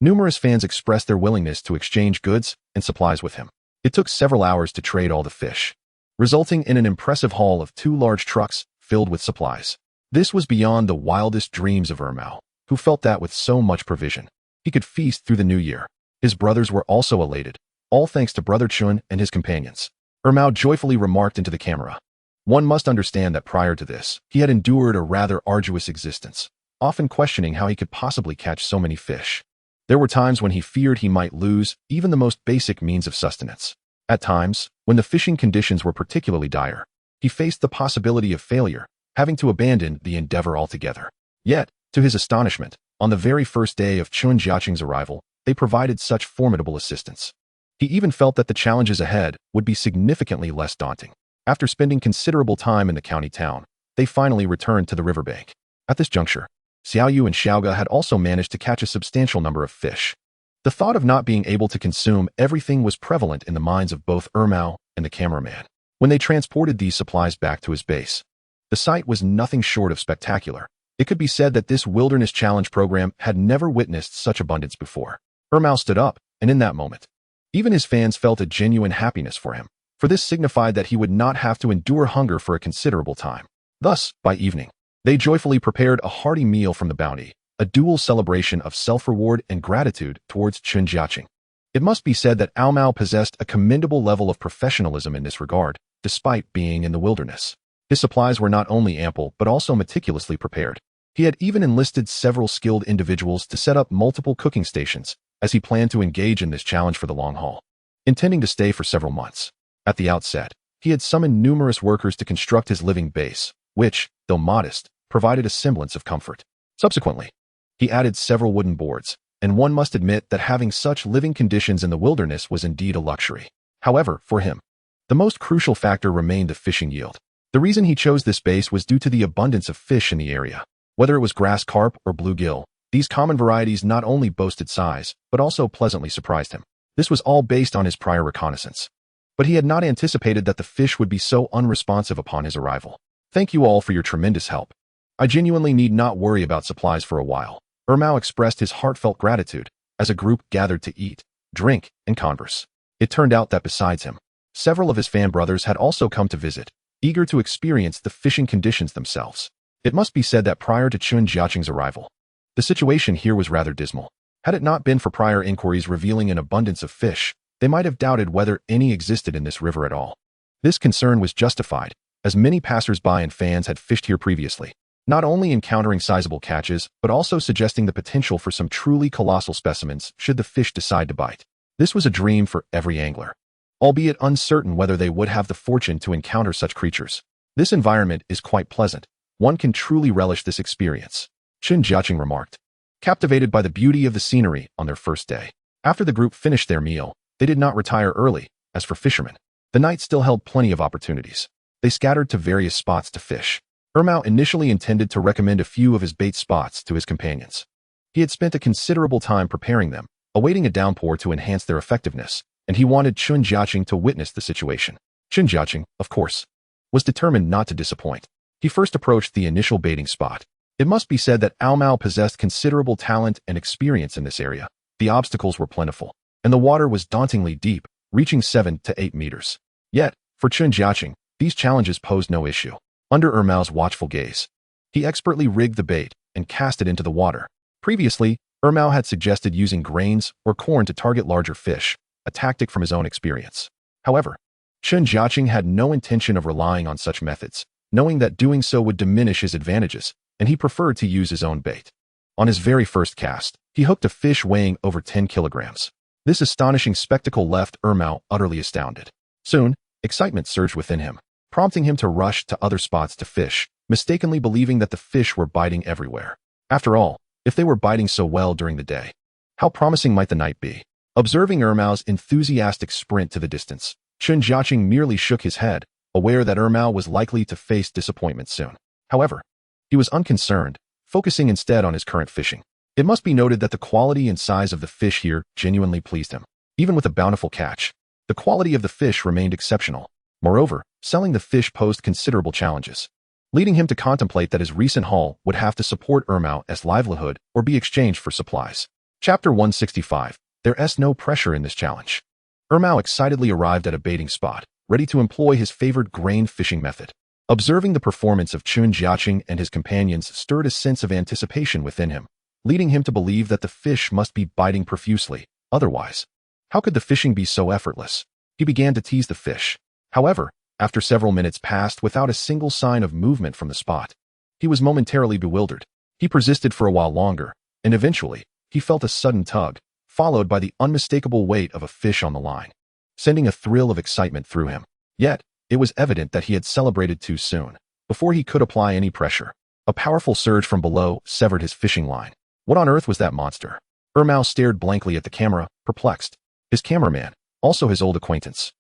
numerous fans expressed their willingness to exchange goods and supplies with him. It took several hours to trade all the fish, resulting in an impressive haul of 2 large trucks filled with supplies. This was beyond the wildest dreams of Mao, who felt that with so much provision, he could feast through the new year. His brothers were also elated, all thanks to Brother Chun and his companions. Mao joyfully remarked into the camera. One must understand that prior to this, he had endured a rather arduous existence, often questioning how he could possibly catch so many fish. There were times when he feared he might lose even the most basic means of sustenance. At times, when the fishing conditions were particularly dire, he faced the possibility of failure, having to abandon the endeavor altogether. Yet, to his astonishment, on the very first day of Chen Jiacheng's arrival, they provided such formidable assistance. He even felt that the challenges ahead would be significantly less daunting. After spending considerable time in the county town, they finally returned to the riverbank. At this juncture, Xiaoyu and Saga had also managed to catch a substantial number of fish. The thought of not being able to consume everything was prevalent in the minds of both Mao and the cameraman. When they transported these supplies back to his base, the sight was nothing short of spectacular. It could be said that this wilderness challenge program had never witnessed such abundance before. Mao stood up, and in that moment, even his fans felt a genuine happiness for him, for this signified that he would not have to endure hunger for a considerable time. Thus, by evening, they joyfully prepared a hearty meal from the bounty, a dual celebration of self-reward and gratitude towards Chen Jiacheng. It must be said that Mao possessed a commendable level of professionalism in this regard, despite being in the wilderness. His supplies were not only ample but also meticulously prepared. He had even enlisted several skilled individuals to set up multiple cooking stations, as he planned to engage in this challenge for the long haul, intending to stay for several months. At the outset, he had summoned numerous workers to construct his living base, which, though modest, provided a semblance of comfort. Subsequently, he added several wooden boards, and one must admit that having such living conditions in the wilderness was indeed a luxury. However, for him, the most crucial factor remained the fishing yield. The reason he chose this base was due to the abundance of fish in the area. Whether it was grass carp or bluegill, these common varieties not only boasted size, but also pleasantly surprised him. This was all based on his prior reconnaissance. But he had not anticipated that the fish would be so unresponsive upon his arrival. Thank you all for your tremendous help. I genuinely need not worry about supplies for a while. Mao expressed his heartfelt gratitude as a group gathered to eat, drink, and converse. It turned out that besides him, several of his fan brothers had also come to visit, eager to experience the fishing conditions themselves. It must be said that prior to Chen Jiacheng's arrival, the situation here was rather dismal. Had it not been for prior inquiries revealing an abundance of fish, they might have doubted whether any existed in this river at all. This concern was justified, as many passers-by and fans had fished here previously, not only encountering sizable catches, but also suggesting the potential for some truly colossal specimens should the fish decide to bite. This was a dream for every angler. albeit uncertain whether they would have the fortune to encounter such creatures. This environment is quite pleasant. One can truly relish this experience, Chen Jiacheng remarked, captivated by the beauty of the scenery on their first day. After the group finished their meal, they did not retire early. As for fishermen, the night still held plenty of opportunities. They scattered to various spots to fish. Ermao initially intended to recommend a few of his bait spots to his companions. He had spent a considerable time preparing them, awaiting a downpour to enhance their effectiveness, and he wanted Chen Jiacheng to witness the situation. Chen Jiacheng, of course, was determined not to disappoint. He first approached the initial baiting spot. It must be said that Mao possessed considerable talent and experience in this area. The obstacles were plentiful, and the water was dauntingly deep, reaching 7 to 8 meters. Yet, for Chen Jiacheng, these challenges posed no issue. Under Mao's watchful gaze, he expertly rigged the bait and cast it into the water. Previously, Mao had suggested using grains or corn to target larger fish, a tactic from his own experience. However, Chen Jiacheng had no intention of relying on such methods, knowing that doing so would diminish his advantages, and he preferred to use his own bait. On his very first cast, he hooked a fish weighing over 10 kilograms. This astonishing spectacle left Mao utterly astounded. Soon, excitement surged within him, prompting him to rush to other spots to fish, mistakenly believing that the fish were biting everywhere. After all, if they were biting so well during the day, how promising might the night be? Observing Mao's enthusiastic sprint to the distance, Chen Jiacheng merely shook his head, aware that Mao was likely to face disappointment soon. However, he was unconcerned, focusing instead on his current fishing. It must be noted that the quality and size of the fish here genuinely pleased him. Even with a bountiful catch, the quality of the fish remained exceptional. Moreover, selling the fish posed considerable challenges, leading him to contemplate that his recent haul would have to support Mao as livelihood or be exchanged for supplies. Chapter 165. There's no pressure in this challenge. Mao excitedly arrived at a baiting spot, ready to employ his favored grain fishing method. Observing the performance of Chen Jiacheng and his companions stirred a sense of anticipation within him, leading him to believe that the fish must be biting profusely. Otherwise, how could the fishing be so effortless? He began to tease the fish. However, after several minutes passed without a single sign of movement from the spot, he was momentarily bewildered. He persisted for a while longer, and eventually, he felt a sudden tug, followed by the unmistakable weight of a fish on the line, sending a thrill of excitement through him. Yet, it was evident that he had celebrated too soon. Before he could apply any pressure, a powerful surge from below severed his fishing line. What on earth was that monster? Mao stared blankly at the camera, perplexed. His cameraman, also his old acquaintance,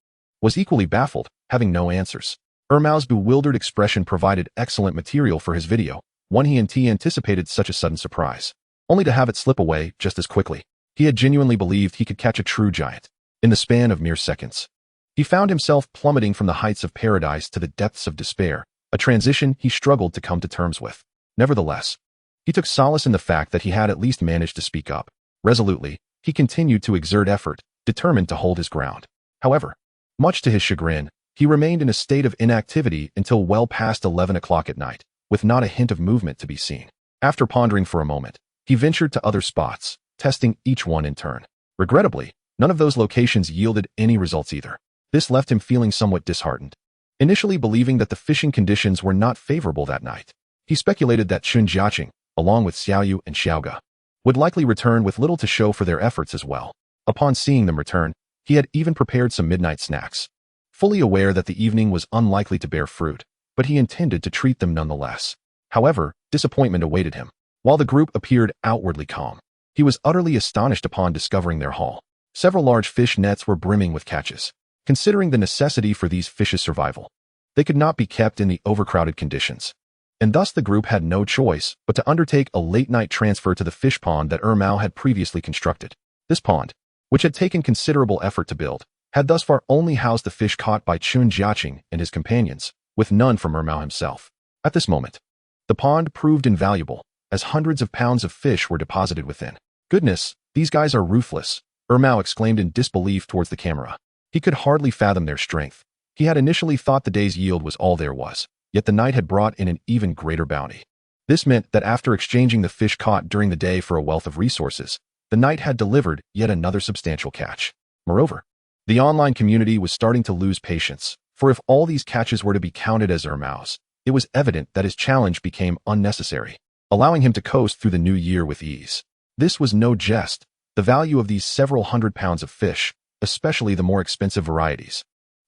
was equally baffled, having no answers. Mao's bewildered expression provided excellent material for his video. He anticipated such a sudden surprise, only to have it slip away just as quickly. He had genuinely believed he could catch a true giant. In the span of mere seconds, he found himself plummeting from the heights of paradise to the depths of despair, a transition he struggled to come to terms with. Nevertheless, he took solace in the fact that he had at least managed to speak up. Resolutely, he continued to exert effort, determined to hold his ground. However, much to his chagrin, he remained in a state of inactivity until well past 11 o'clock at night, with not a hint of movement to be seen. After pondering for a moment, he ventured to other spots, testing each one in turn. Regrettably, none of those locations yielded any results either. This left him feeling somewhat disheartened. Initially believing that the fishing conditions were not favorable that night, he speculated that Chen Jiacheng, along with Xiaoyu and Xiaoga, would likely return with little to show for their efforts as well. Upon seeing them return, he had even prepared some midnight snacks, fully aware that the evening was unlikely to bear fruit, but he intended to treat them nonetheless. However, disappointment awaited him. While the group appeared outwardly calm, he was utterly astonished upon discovering their haul. Several large fish nets were brimming with catches. Considering the necessity for these fish's survival, they could not be kept in the overcrowded conditions, and thus the group had no choice but to undertake a late-night transfer to the fish pond that Mao had previously constructed. This pond, which had taken considerable effort to build, had thus far only housed the fish caught by Chen Jiacheng and his companions, with none from Mao himself. At this moment, the pond proved invaluable, as hundreds of pounds of fish were deposited within. "Goodness, these guys are ruthless," Mao exclaimed in disbelief towards the camera. He could hardly fathom their strength. He had initially thought the day's yield was all there was, yet the night had brought in an even greater bounty. This meant that after exchanging the fish caught during the day for a wealth of resources, the night had delivered yet another substantial catch. Moreover, the online community was starting to lose patience, for if all these catches were to be counted as Mao's, it was evident that his challenge became unnecessary, allowing him to coast through the new year with ease. This was no jest. The value of these several hundred pounds of fish, especially the more expensive varieties,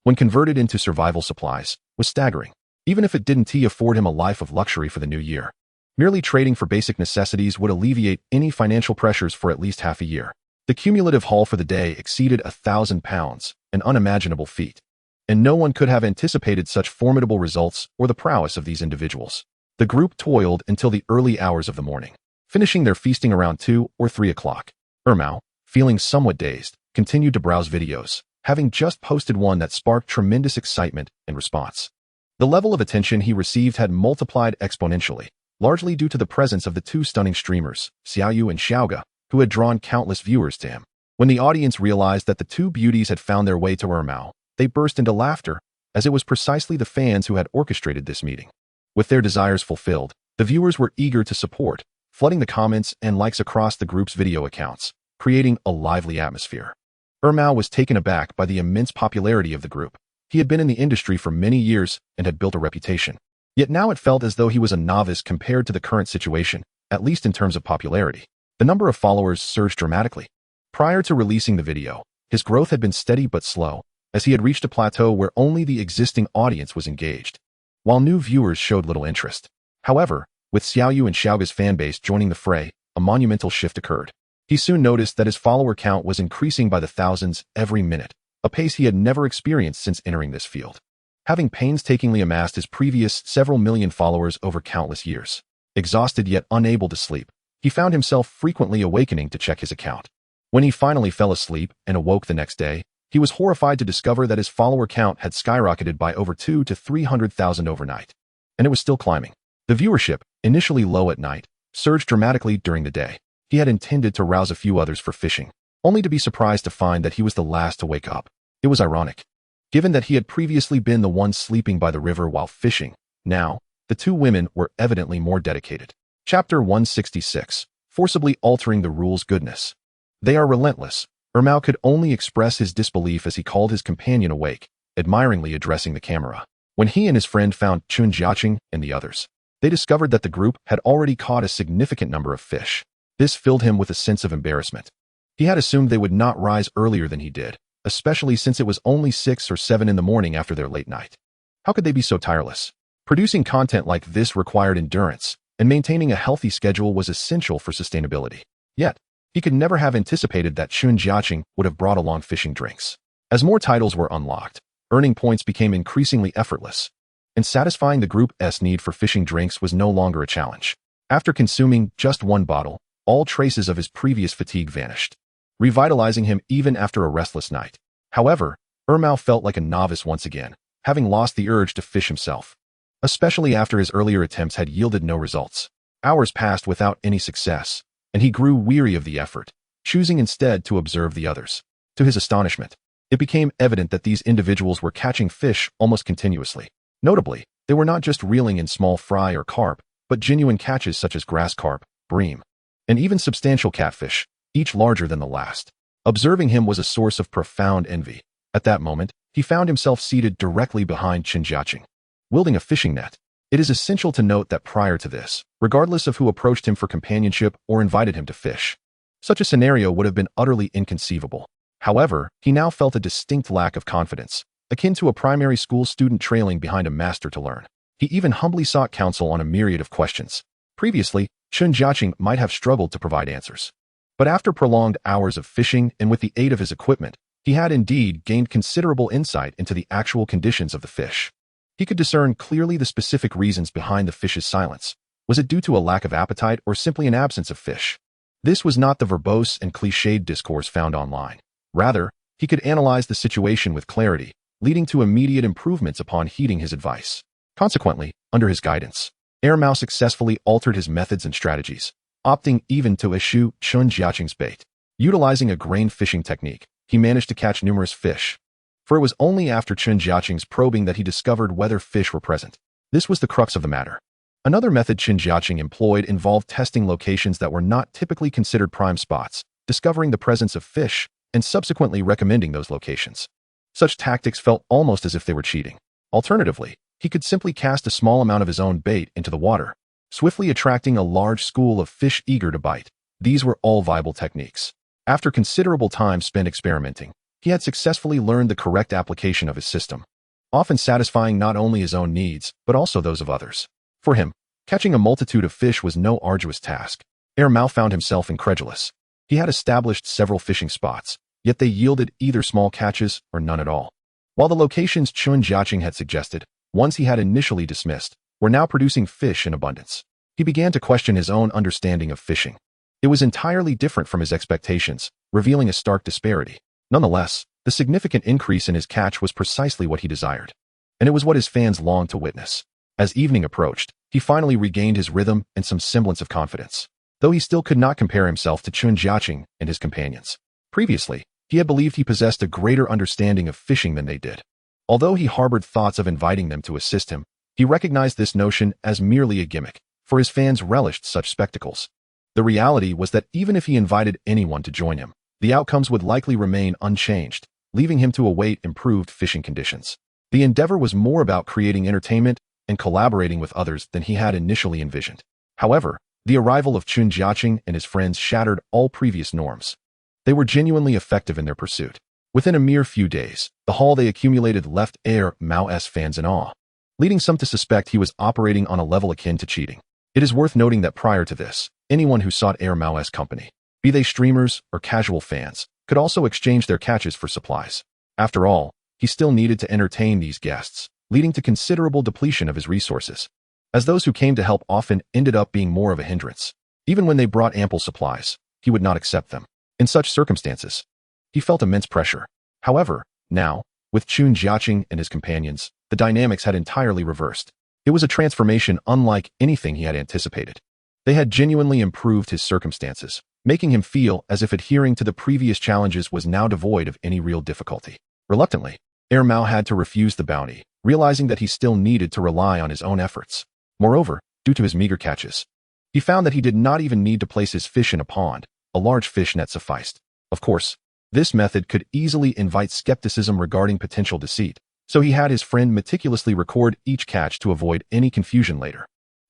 when converted into survival supplies, was staggering. Even if it didn't afford him a life of luxury for the new year, merely trading for basic necessities would alleviate any financial pressures for at least half a year. The cumulative haul for the day exceeded 1,000 pounds, an unimaginable feat, and no one could have anticipated such formidable results or the prowess of these individuals. The group toiled until the early hours of the morning, finishing their feasting around 2 or 3 o'clock. Ermao, feeling somewhat dazed, continued to browse videos, having just posted one that sparked tremendous excitement and response. The level of attention he received had multiplied exponentially, largely due to the presence of the two stunning streamers, Xiaoyu and Saga, who had drawn countless viewers to him. When the audience realized that the two beauties had found their way to Ermao, they burst into laughter, as it was precisely the fans who had orchestrated this meeting. With their desires fulfilled, the viewers were eager to support, flooding the comments and likes across the group's video accounts, creating a lively atmosphere. Ermao was taken aback by the immense popularity of the group. He had been in the industry for many years and had built a reputation. Yet now it felt as though he was a novice compared to the current situation, at least in terms of popularity. The number of followers surged dramatically. Prior to releasing the video, his growth had been steady but slow, as he had reached a plateau where only the existing audience was engaged, while new viewers showed little interest. However, with Xiaoyu and Xiaoga's fanbase joining the fray, a monumental shift occurred. He soon noticed that his follower count was increasing by the thousands every minute, a pace he had never experienced since entering this field. Having painstakingly amassed his previous several million followers over countless years, exhausted yet unable to sleep, he found himself frequently awakening to check his account. When he finally fell asleep and awoke the next day, he was horrified to discover that his follower count had skyrocketed by over 200,000 to 300,000 overnight. And it was still climbing. The viewership, initially low at night, surged dramatically during the day. He had intended to rouse a few others for fishing, only to be surprised to find that he was the last to wake up. It was ironic, given that he had previously been the one sleeping by the river while fishing. Now, the two women were evidently more dedicated. Chapter 166, Forcibly Altering the Rules. Goodness. They are relentless. Ermao could only express his disbelief as he called his companion awake, admiringly addressing the camera. When he and his friend found Chen Jiacheng and the others, they discovered that the group had already caught a significant number of fish. This filled him with a sense of embarrassment. He had assumed they would not rise earlier than he did, especially since it was only 6 or 7 in the morning after their late night. How could they be so tireless? Producing content like this required endurance, and maintaining a healthy schedule was essential for sustainability. Yet, he could never have anticipated that Chen Jiacheng would have brought along fishing drinks. As more titles were unlocked, earning points became increasingly effortless, and satisfying the group's need for fishing drinks was no longer a challenge. After consuming just one bottle, all traces of his previous fatigue vanished, revitalizing him even after a restless night. However, Ermao felt like a novice once again, having lost the urge to fish himself, especially after his earlier attempts had yielded no results. Hours passed without any success, and he grew weary of the effort, choosing instead to observe the others. To his astonishment, it became evident that these individuals were catching fish almost continuously. Notably, they were not just reeling in small fry or carp, but genuine catches such as grass carp, bream, and even substantial catfish, each larger than the last. Observing him was a source of profound envy. At that moment, he found himself seated directly behind Chen Jiacheng, wielding a fishing net. It is essential to note that prior to this, regardless of who approached him for companionship or invited him to fish, such a scenario would have been utterly inconceivable. However, he now felt a distinct lack of confidence, akin to a primary school student trailing behind a master to learn. He even humbly sought counsel on a myriad of questions. Previously, Chen Jiacheng might have struggled to provide answers. But after prolonged hours of fishing and with the aid of his equipment, he had indeed gained considerable insight into the actual conditions of the fish. He could discern clearly the specific reasons behind the fish's silence. Was it due to a lack of appetite or simply an absence of fish? This was not the verbose and cliched discourse found online. Rather, he could analyze the situation with clarity, leading to immediate improvements upon heeding his advice. Consequently, under his guidance, Ermao successfully altered his methods and strategies, opting even to eschew Chen Jiacheng's bait. Utilizing a grain fishing technique, he managed to catch numerous fish. For it was only after Chen Jiacheng's probing that he discovered whether fish were present. This was the crux of the matter. Another method Chen Jiacheng employed involved testing locations that were not typically considered prime spots, discovering the presence of fish, and subsequently recommending those locations. Such tactics felt almost as if they were cheating. Alternatively, he could simply cast a small amount of his own bait into the water, swiftly attracting a large school of fish eager to bite. These were all viable techniques. After considerable time spent experimenting, he had successfully learned the correct application of his system, often satisfying not only his own needs, but also those of others. For him, catching a multitude of fish was no arduous task. Mao found himself incredulous. He had established several fishing spots, yet they yielded either small catches or none at all. While the locations Chen Jiacheng had suggested, ones he had initially dismissed, were now producing fish in abundance. He began to question his own understanding of fishing. It was entirely different from his expectations, revealing a stark disparity. Nonetheless, the significant increase in his catch was precisely what he desired, and it was what his fans longed to witness. As evening approached, he finally regained his rhythm and some semblance of confidence, though he still could not compare himself to Chen Jiacheng and his companions. Previously, he had believed he possessed a greater understanding of fishing than they did. Although he harbored thoughts of inviting them to assist him, he recognized this notion as merely a gimmick, for his fans relished such spectacles. The reality was that even if he invited anyone to join him, the outcomes would likely remain unchanged, leaving him to await improved fishing conditions. The endeavor was more about creating entertainment and collaborating with others than he had initially envisioned. However, the arrival of Chen Jiacheng and his friends shattered all previous norms. They were genuinely effective in their pursuit. Within a mere few days, the haul they accumulated left Mao's fans in awe, leading some to suspect he was operating on a level akin to cheating. It is worth noting that prior to this, anyone who sought Mao's company, be they streamers or casual fans, could also exchange their catches for supplies. After all, he still needed to entertain these guests, leading to considerable depletion of his resources, as those who came to help often ended up being more of a hindrance. Even when they brought ample supplies, he would not accept them. In such circumstances, he felt immense pressure. However, now, with Chen Jiacheng and his companions, the dynamics had entirely reversed. It was a transformation unlike anything he had anticipated. They had genuinely improved his circumstances, making him feel as if adhering to the previous challenges was now devoid of any real difficulty. Reluctantly, Mao had to refuse the bounty, realizing that he still needed to rely on his own efforts. Moreover, due to his meager catches, he found that he did not even need to place his fish in a pond. A large fish net sufficed. Of course, this method could easily invite skepticism regarding potential deceit, so he had his friend meticulously record each catch to avoid any confusion later,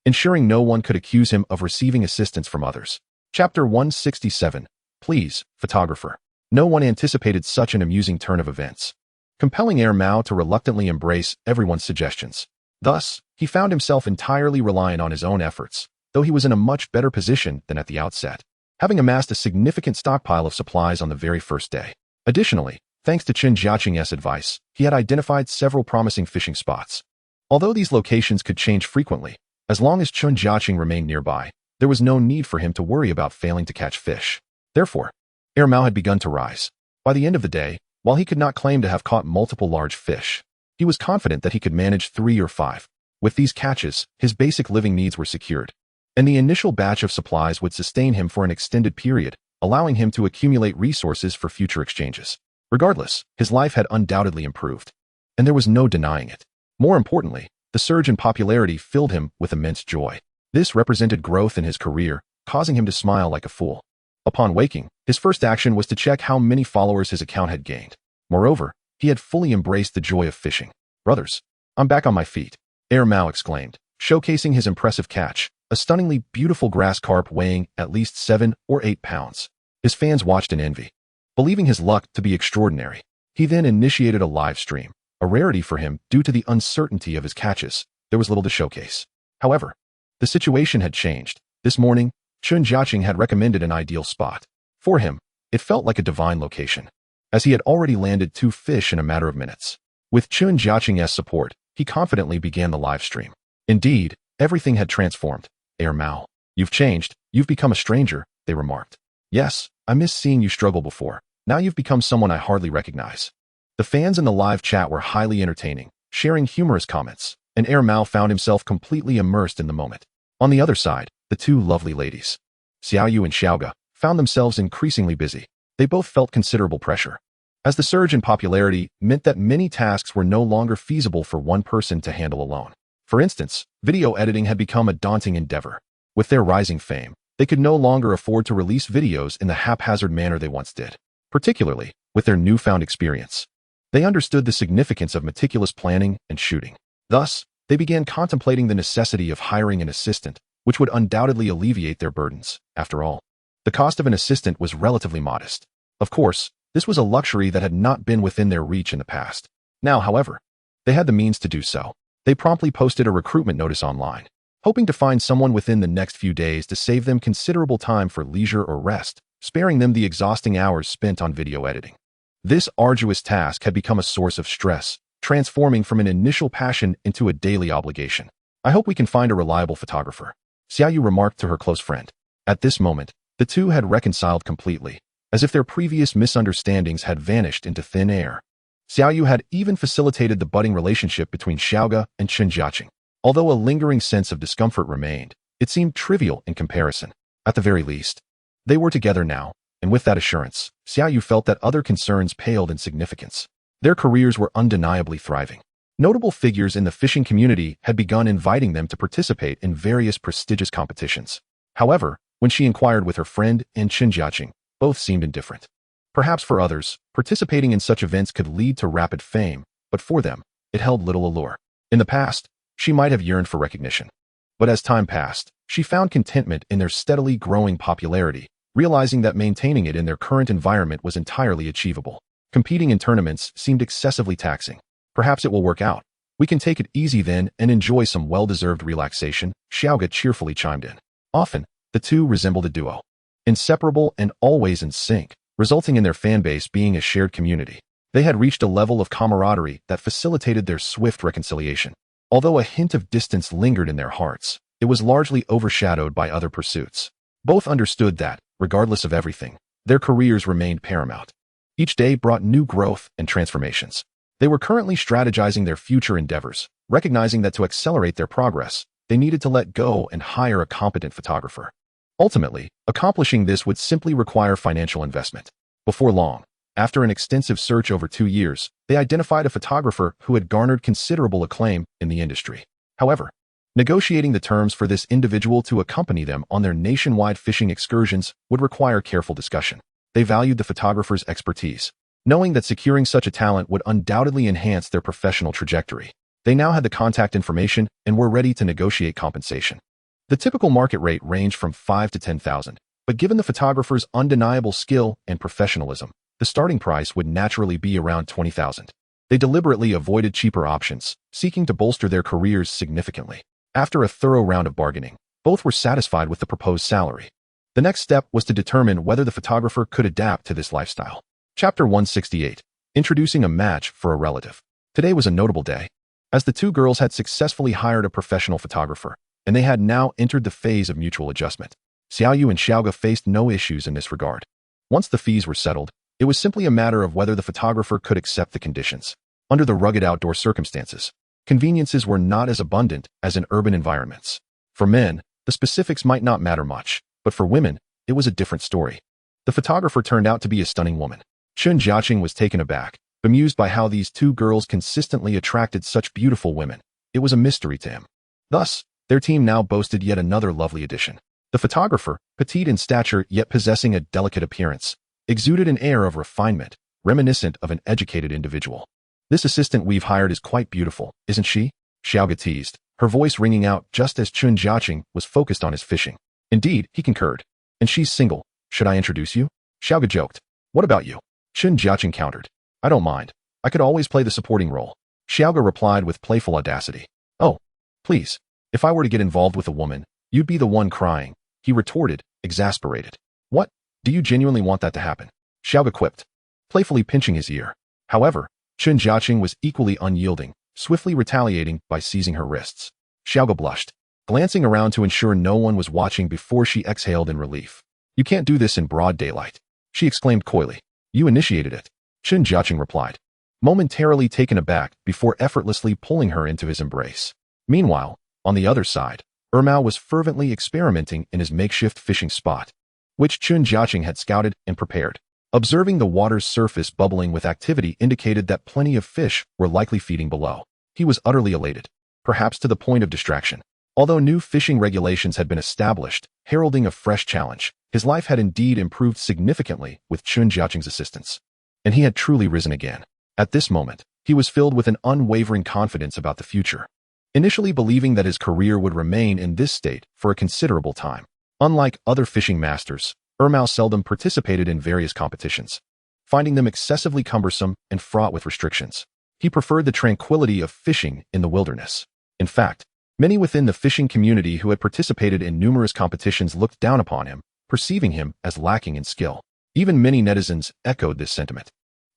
ensuring no one could accuse him of receiving assistance from others. Chapter 167. Please, photographer. No one anticipated such an amusing turn of events, compelling Mao to reluctantly embrace everyone's suggestions. Thus, he found himself entirely reliant on his own efforts, though he was in a much better position than at the outset, having amassed a significant stockpile of supplies on the very first day. Additionally, thanks to Chen Jiacheng's advice, he had identified several promising fishing spots. Although these locations could change frequently, as long as Chen Jiacheng remained nearby, there was no need for him to worry about failing to catch fish. Therefore, Mao had begun to rise. By the end of the day, while he could not claim to have caught multiple large fish, he was confident that he could manage 3 or 5. With these catches, his basic living needs were secured, and the initial batch of supplies would sustain him for an extended period, allowing him to accumulate resources for future exchanges. Regardless, his life had undoubtedly improved, and there was no denying it. More importantly, the surge in popularity filled him with immense joy. This represented growth in his career, causing him to smile like a fool. Upon waking, his first action was to check how many followers his account had gained. Moreover, he had fully embraced the joy of fishing. "Brothers, I'm back on my feet," Mao exclaimed, showcasing his impressive catch, a stunningly beautiful grass carp weighing at least 7 or 8 pounds. His fans watched in envy, believing his luck to be extraordinary. He then initiated a live stream, a rarity for him due to the uncertainty of his catches. There was little to showcase. However, the situation had changed. This morning, Chen Jiacheng had recommended an ideal spot. For him, it felt like a divine location, as he had already landed 2 fish in a matter of minutes. With Chen Jiacheng's support, he confidently began the live stream. Indeed, everything had transformed. "Mao, you've changed, you've become a stranger," they remarked. "Yes, I missed seeing you struggle before. Now you've become someone I hardly recognize." The fans in the live chat were highly entertaining, sharing humorous comments, and Mao found himself completely immersed in the moment. On the other side, the 2 lovely ladies, Xiaoyu and Saga, found themselves increasingly busy. They both felt considerable pressure, as the surge in popularity meant that many tasks were no longer feasible for one person to handle alone. For instance, video editing had become a daunting endeavor. With their rising fame, they could no longer afford to release videos in the haphazard manner they once did, particularly with their newfound experience. They understood the significance of meticulous planning and shooting. Thus, they began contemplating the necessity of hiring an assistant, which would undoubtedly alleviate their burdens. After all, the cost of an assistant was relatively modest. Of course, This was a luxury that had not been within their reach in the past. Now, however, they had the means to do so. They promptly posted a recruitment notice online, hoping to find someone within the next few days to save them considerable time for leisure or rest, sparing them the exhausting hours spent on video editing. This arduous task had become a source of stress, transforming from an initial passion into a daily obligation. "I hope we can find a reliable photographer," Xiaoyu remarked to her close friend. At this moment, the two had reconciled completely, as if their previous misunderstandings had vanished into thin air. Xiaoyu had even facilitated the budding relationship between Saga and Chen Jiacheng. Although a lingering sense of discomfort remained, it seemed trivial in comparison. At the very least, they were together now, and with that assurance, Xiaoyu felt that other concerns paled in significance. Their careers were undeniably thriving. Notable figures in the fishing community had begun inviting them to participate in various prestigious competitions. However, when she inquired with her friend and Chen Jiacheng, both seemed indifferent. Perhaps for others, participating in such events could lead to rapid fame, but for them, it held little allure. In the past, she might have yearned for recognition. But as time passed, she found contentment in their steadily growing popularity, realizing that maintaining it in their current environment was entirely achievable. Competing in tournaments seemed excessively taxing. "Perhaps it will work out. We can take it easy then and enjoy some well-deserved relaxation," Xiaoga cheerfully chimed in. Often, the two resembled a duo, inseparable and always in sync, resulting in their fanbase being a shared community. They had reached a level of camaraderie that facilitated their swift reconciliation. Although a hint of distance lingered in their hearts, it was largely overshadowed by other pursuits. Both understood that, regardless of everything, their careers remained paramount. Each day brought new growth and transformations. They were currently strategizing their future endeavors, recognizing that to accelerate their progress, they needed to let go and hire a competent photographer. Ultimately, accomplishing this would simply require financial investment. Before long, after an extensive search over 2 years, they identified a photographer who had garnered considerable acclaim in the industry. However, negotiating the terms for this individual to accompany them on their nationwide fishing excursions would require careful discussion. They valued the photographer's expertise, knowing that securing such a talent would undoubtedly enhance their professional trajectory. They now had the contact information and were ready to negotiate compensation. The typical market rate ranged from 5 to 10,000, but given the photographer's undeniable skill and professionalism, the starting price would naturally be around 20,000. They deliberately avoided cheaper options, seeking to bolster their careers significantly. After a thorough round of bargaining, both were satisfied with the proposed salary. The next step was to determine whether the photographer could adapt to this lifestyle. Chapter 168. Introducing a match for a relative. Today was a notable day, as the two girls had successfully hired a professional photographer, and they had now entered the phase of mutual adjustment. Xiaoyu and Xiaoga faced no issues in this regard. Once the fees were settled, it was simply a matter of whether the photographer could accept the conditions. Under the rugged outdoor circumstances, conveniences were not as abundant as in urban environments. For men, the specifics might not matter much, but for women, it was a different story. The photographer turned out to be a stunning woman. Chen Jiacheng was taken aback, bemused by how these two girls consistently attracted such beautiful women. It was a mystery to him. Thus, their team now boasted yet another lovely addition. The photographer, petite in stature yet possessing a delicate appearance, exuded an air of refinement, reminiscent of an educated individual. "This assistant we've hired is quite beautiful, isn't she?" Xiaoga teased, her voice ringing out just as Chen Jiacheng was focused on his fishing. "Indeed," he concurred. "And she's single. Should I introduce you?" Xiaoga joked. "What about you?" Chen Jiacheng countered. "I don't mind. I could always play the supporting role." Xiaoga replied with playful audacity. "Oh, please. If I were to get involved with a woman, you'd be the one crying," he retorted, exasperated. "What? Do you genuinely want that to happen?" Xiaoga quipped, playfully pinching his ear. However, Chen Jiacheng was equally unyielding, swiftly retaliating by seizing her wrists. Xiaoga blushed, glancing around to ensure no one was watching before she exhaled in relief. "You can't do this in broad daylight," she exclaimed coyly. "You initiated it," Chen Jiacheng replied, momentarily taken aback before effortlessly pulling her into his embrace. Meanwhile, on the other side, Ermao was fervently experimenting in his makeshift fishing spot, which Chen Jiacheng had scouted and prepared. Observing the water's surface bubbling with activity indicated that plenty of fish were likely feeding below. He was utterly elated, perhaps to the point of distraction. Although new fishing regulations had been established, heralding a fresh challenge, his life had indeed improved significantly with Chen Jiacheng's assistance. And he had truly risen again. At this moment, he was filled with an unwavering confidence about the future, initially believing that his career would remain in this state for a considerable time. Unlike other fishing masters, Ermao seldom participated in various competitions. finding them excessively cumbersome and fraught with restrictions. He preferred the tranquility of fishing in the wilderness. In fact, many within the fishing community who had participated in numerous competitions looked down upon him, perceiving him as lacking in skill. Even many netizens echoed this sentiment,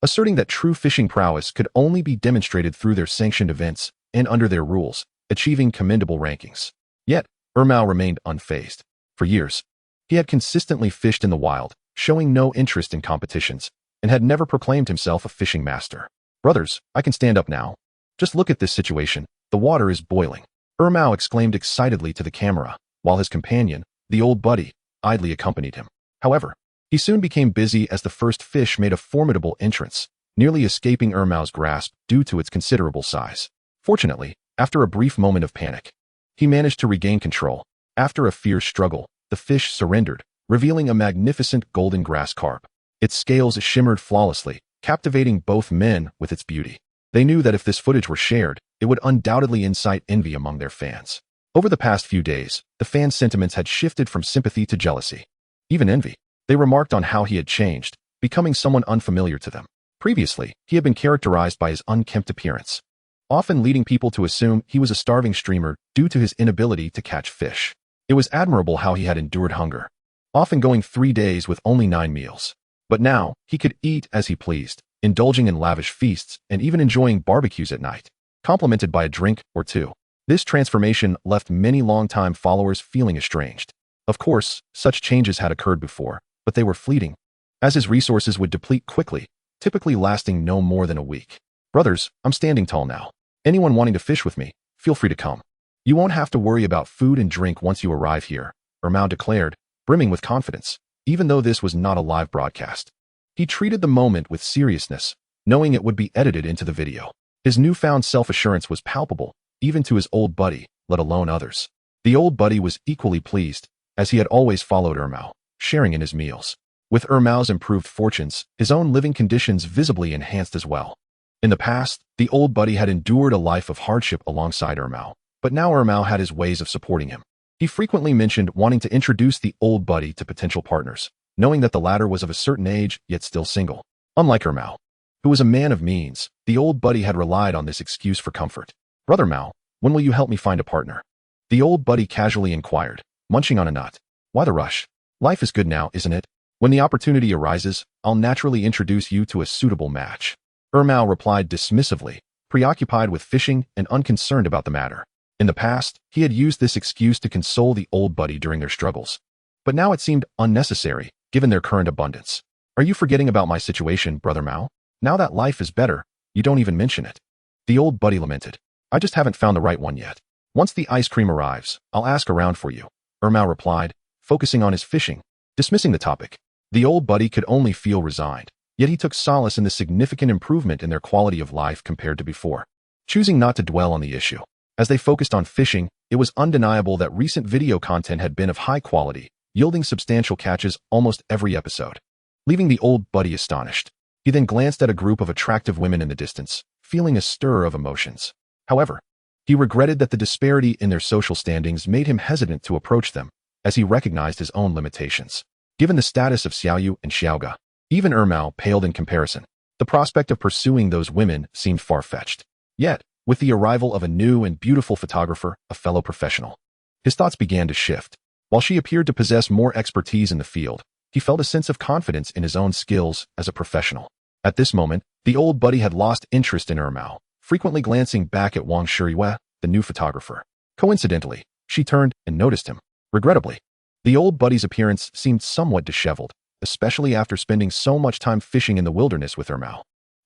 asserting that true fishing prowess could only be demonstrated through their sanctioned events and under their rules, achieving commendable rankings. Yet, Ermao remained unfazed. For years, he had consistently fished in the wild, showing no interest in competitions, and had never proclaimed himself a fishing master. "Brothers, I can stand up now. Just look at this situation. The water is boiling," Ermao exclaimed excitedly to the camera, while his companion, the old buddy, idly accompanied him. However, he soon became busy as the first fish made a formidable entrance, nearly escaping Ermao's grasp due to its considerable size. Fortunately, after a brief moment of panic, he managed to regain control. After a fierce struggle, the fish surrendered, revealing a magnificent golden grass carp. Its scales shimmered flawlessly, captivating both men with its beauty. They knew that if this footage were shared, it would undoubtedly incite envy among their fans. Over the past few days, the fans' sentiments had shifted from sympathy to jealousy, even envy. They remarked on how he had changed, becoming someone unfamiliar to them. Previously, he had been characterized by his unkempt appearance, often leading people to assume he was a starving streamer due to his inability to catch fish. It was admirable how he had endured hunger, often going 3 days with only 9 meals. But now, he could eat as he pleased, indulging in lavish feasts and even enjoying barbecues at night, complemented by a drink or two. This transformation left many longtime followers feeling estranged. Of course, such changes had occurred before, but they were fleeting, as his resources would deplete quickly, typically lasting no more than a week. "Brothers, I'm standing tall now. Anyone wanting to fish with me, feel free to come. You won't have to worry about food and drink once you arrive here," Ermao declared, brimming with confidence, even though this was not a live broadcast. He treated the moment with seriousness, knowing it would be edited into the video. His newfound self-assurance was palpable, even to his old buddy, let alone others. The old buddy was equally pleased, as he had always followed Ermao, sharing in his meals. With Ermao's improved fortunes, his own living conditions visibly enhanced as well. In the past, the old buddy had endured a life of hardship alongside Ermao, but now Ermao had his ways of supporting him. He frequently mentioned wanting to introduce the old buddy to potential partners, knowing that the latter was of a certain age yet still single. Unlike Ermao, who was a man of means, the old buddy had relied on this excuse for comfort. "Brother Mao, when will you help me find a partner?" the old buddy casually inquired, munching on a nut. "Why the rush? Life is good now, isn't it? When the opportunity arises, I'll naturally introduce you to a suitable match," Ermao replied dismissively, preoccupied with fishing and unconcerned about the matter. In the past, he had used this excuse to console the old buddy during their struggles, but now it seemed unnecessary, given their current abundance. "Are you forgetting about my situation, Brother Mao? Now that life is better, you don't even mention it," the old buddy lamented. "I just haven't found the right one yet. Once the ice cream arrives, I'll ask around for you," Ermao replied, focusing on his fishing, dismissing the topic. The old buddy could only feel resigned, yet he took solace in the significant improvement in their quality of life compared to before. Choosing not to dwell on the issue, as they focused on fishing, it was undeniable that recent video content had been of high quality, yielding substantial catches almost every episode. Leaving the old buddy astonished, he then glanced at a group of attractive women in the distance, feeling a stir of emotions. However, he regretted that the disparity in their social standings made him hesitant to approach them, as he recognized his own limitations. Given the status of Xiaoyu and Xiaoga, even Ermao paled in comparison. The prospect of pursuing those women seemed far-fetched. Yet, with the arrival of a new and beautiful photographer, a fellow professional, his thoughts began to shift. While she appeared to possess more expertise in the field, he felt a sense of confidence in his own skills as a professional. At this moment, the old buddy had lost interest in Ermao, frequently glancing back at Wang Shiriwe, the new photographer. Coincidentally, she turned and noticed him. Regrettably, the old buddy's appearance seemed somewhat disheveled, especially after spending so much time fishing in the wilderness with Ermao.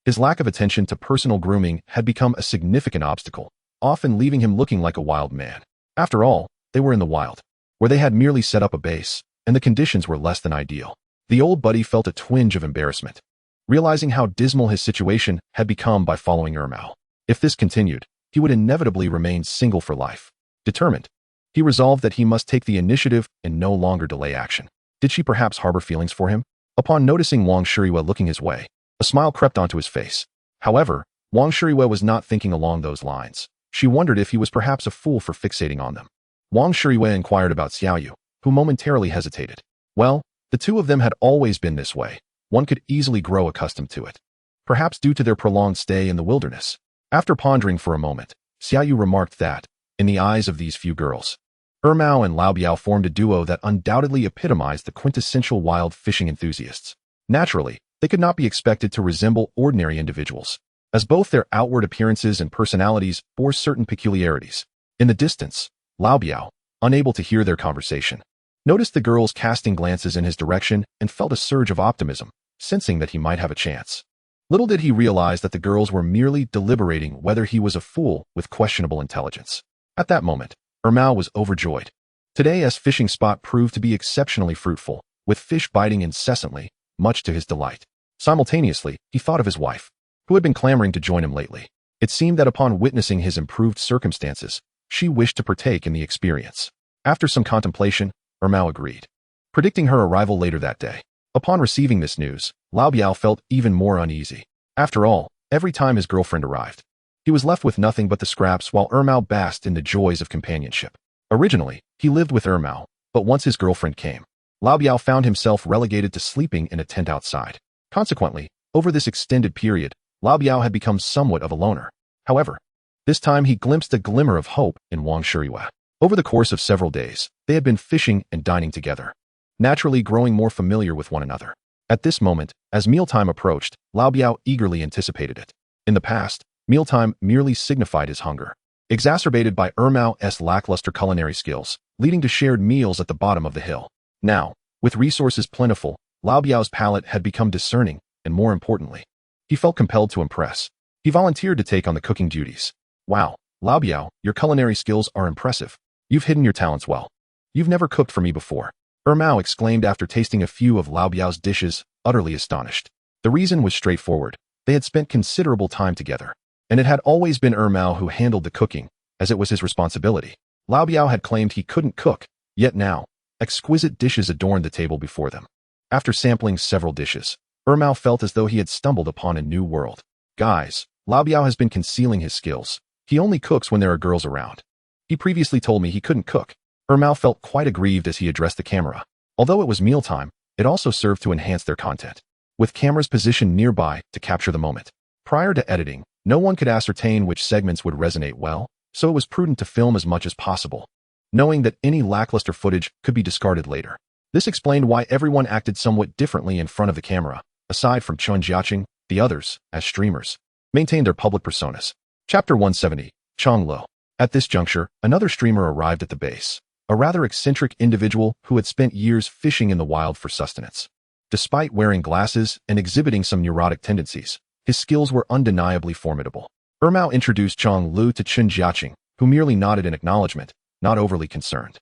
His lack of attention to personal grooming had become a significant obstacle, often leaving him looking like a wild man. After all, they were in the wild, where they had merely set up a base, and the conditions were less than ideal. The old buddy felt a twinge of embarrassment, realizing how dismal his situation had become by following Ermao. If this continued, he would inevitably remain single for life. Determined, he resolved that he must take the initiative and no longer delay action. Did she perhaps harbor feelings for him? Upon noticing Wang Shiriwe looking his way, a smile crept onto his face. However, Wang Shiriwe was not thinking along those lines. She wondered if he was perhaps a fool for fixating on them. Wang Shiriwe inquired about Xiaoyu, who momentarily hesitated. Well, the two of them had always been this way, one could easily grow accustomed to it. Perhaps due to their prolonged stay in the wilderness. After pondering for a moment, Xiaoyu remarked that, in the eyes of these few girls, Ermao and Lao Biao formed a duo that undoubtedly epitomized the quintessential wild fishing enthusiasts. Naturally, they could not be expected to resemble ordinary individuals, as both their outward appearances and personalities bore certain peculiarities. In the distance, Lao Biao, unable to hear their conversation, noticed the girls casting glances in his direction and felt a surge of optimism, sensing that he might have a chance. Little did he realize that the girls were merely deliberating whether he was a fool with questionable intelligence. At that moment, Ermao was overjoyed. Today's fishing spot proved to be exceptionally fruitful, with fish biting incessantly, much to his delight. Simultaneously, he thought of his wife, who had been clamoring to join him lately. It seemed that upon witnessing his improved circumstances, she wished to partake in the experience. After some contemplation, Ermao agreed, predicting her arrival later that day. Upon receiving this news, Lao Biao felt even more uneasy. After all, every time his girlfriend arrived, he was left with nothing but the scraps while Ermao basked in the joys of companionship. Originally, he lived with Ermao, but once his girlfriend came, Lao Biao found himself relegated to sleeping in a tent outside. Consequently, over this extended period, Lao Biao had become somewhat of a loner. However, this time he glimpsed a glimmer of hope in Wang Shiyue. Over the course of several days, they had been fishing and dining together, naturally growing more familiar with one another. At this moment, as mealtime approached, Lao Biao eagerly anticipated it. In the past, mealtime merely signified his hunger, exacerbated by Ermao's lackluster culinary skills, leading to shared meals at the bottom of the hill. Now, with resources plentiful, Lao Biao's palate had become discerning, and more importantly, he felt compelled to impress. He volunteered to take on the cooking duties. Wow, Lao Biao, your culinary skills are impressive. You've hidden your talents well. You've never cooked for me before, Ermao exclaimed after tasting a few of Lao Biao's dishes, utterly astonished. The reason was straightforward. They had spent considerable time together, and it had always been Ermao who handled the cooking, as it was his responsibility. Lao Biao had claimed he couldn't cook, yet now, exquisite dishes adorned the table before them. After sampling several dishes, Ermao felt as though he had stumbled upon a new world. Guys, Lao Biao has been concealing his skills. He only cooks when there are girls around. He previously told me he couldn't cook. Ermao felt quite aggrieved as he addressed the camera. Although it was mealtime, it also served to enhance their content, with cameras positioned nearby to capture the moment. Prior to editing, no one could ascertain which segments would resonate well, so it was prudent to film as much as possible, knowing that any lackluster footage could be discarded later. This explained why everyone acted somewhat differently in front of the camera. Aside from Chen Jiacheng, the others, as streamers, maintained their public personas. Chapter 170, Chong Lo. At this juncture, another streamer arrived at the base, a rather eccentric individual who had spent years fishing in the wild for sustenance. Despite wearing glasses and exhibiting some neurotic tendencies, his skills were undeniably formidable. Ermao introduced Chong Lu to Chen Jiacheng, who merely nodded in acknowledgement, not overly concerned.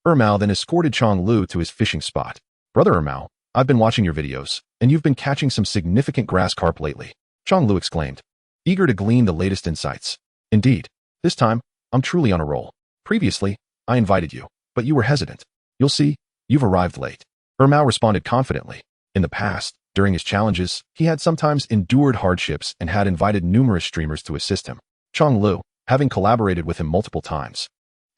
Ermao then escorted Chong Lu to his fishing spot. Brother Ermao, I've been watching your videos, and you've been catching some significant grass carp lately, Chong Lu exclaimed, eager to glean the latest insights. Indeed, this time, I'm truly on a roll. Previously, I invited you, but you were hesitant. You'll see, you've arrived late. Ermao responded confidently. In the past, during his challenges, he had sometimes endured hardships and had invited numerous streamers to assist him. Chong Lu, having collaborated with him multiple times,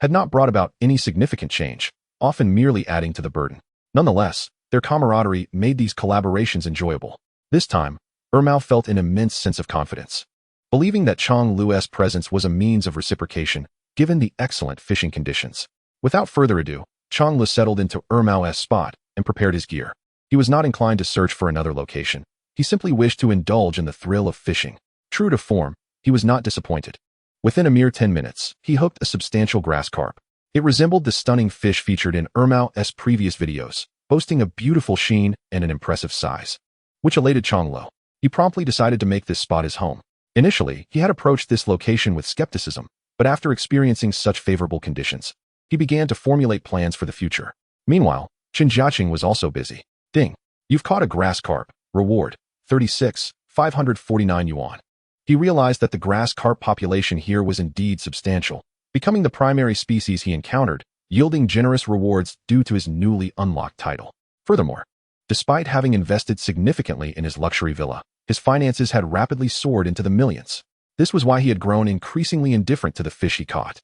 had not brought about any significant change, often merely adding to the burden. Nonetheless, their camaraderie made these collaborations enjoyable. This time, Ermao felt an immense sense of confidence, believing that Chong Lu's presence was a means of reciprocation, given the excellent fishing conditions. Without further ado, Chong Lu settled into Ermao's spot and prepared his gear. He was not inclined to search for another location. He simply wished to indulge in the thrill of fishing. True to form, he was not disappointed. Within a mere 10 minutes, he hooked a substantial grass carp. It resembled the stunning fish featured in Ermao's previous videos, boasting a beautiful sheen and an impressive size, which elated Chong Lu. He promptly decided to make this spot his home. Initially, he had approached this location with skepticism, but after experiencing such favorable conditions, he began to formulate plans for the future. Meanwhile, Chen Jiacheng was also busy. Ding. You've caught a grass carp. Reward, 36, 549 yuan. He realized that the grass carp population here was indeed substantial, becoming the primary species he encountered, yielding generous rewards due to his newly unlocked title. Furthermore, despite having invested significantly in his luxury villa, his finances had rapidly soared into the millions. This was why he had grown increasingly indifferent to the fish he caught.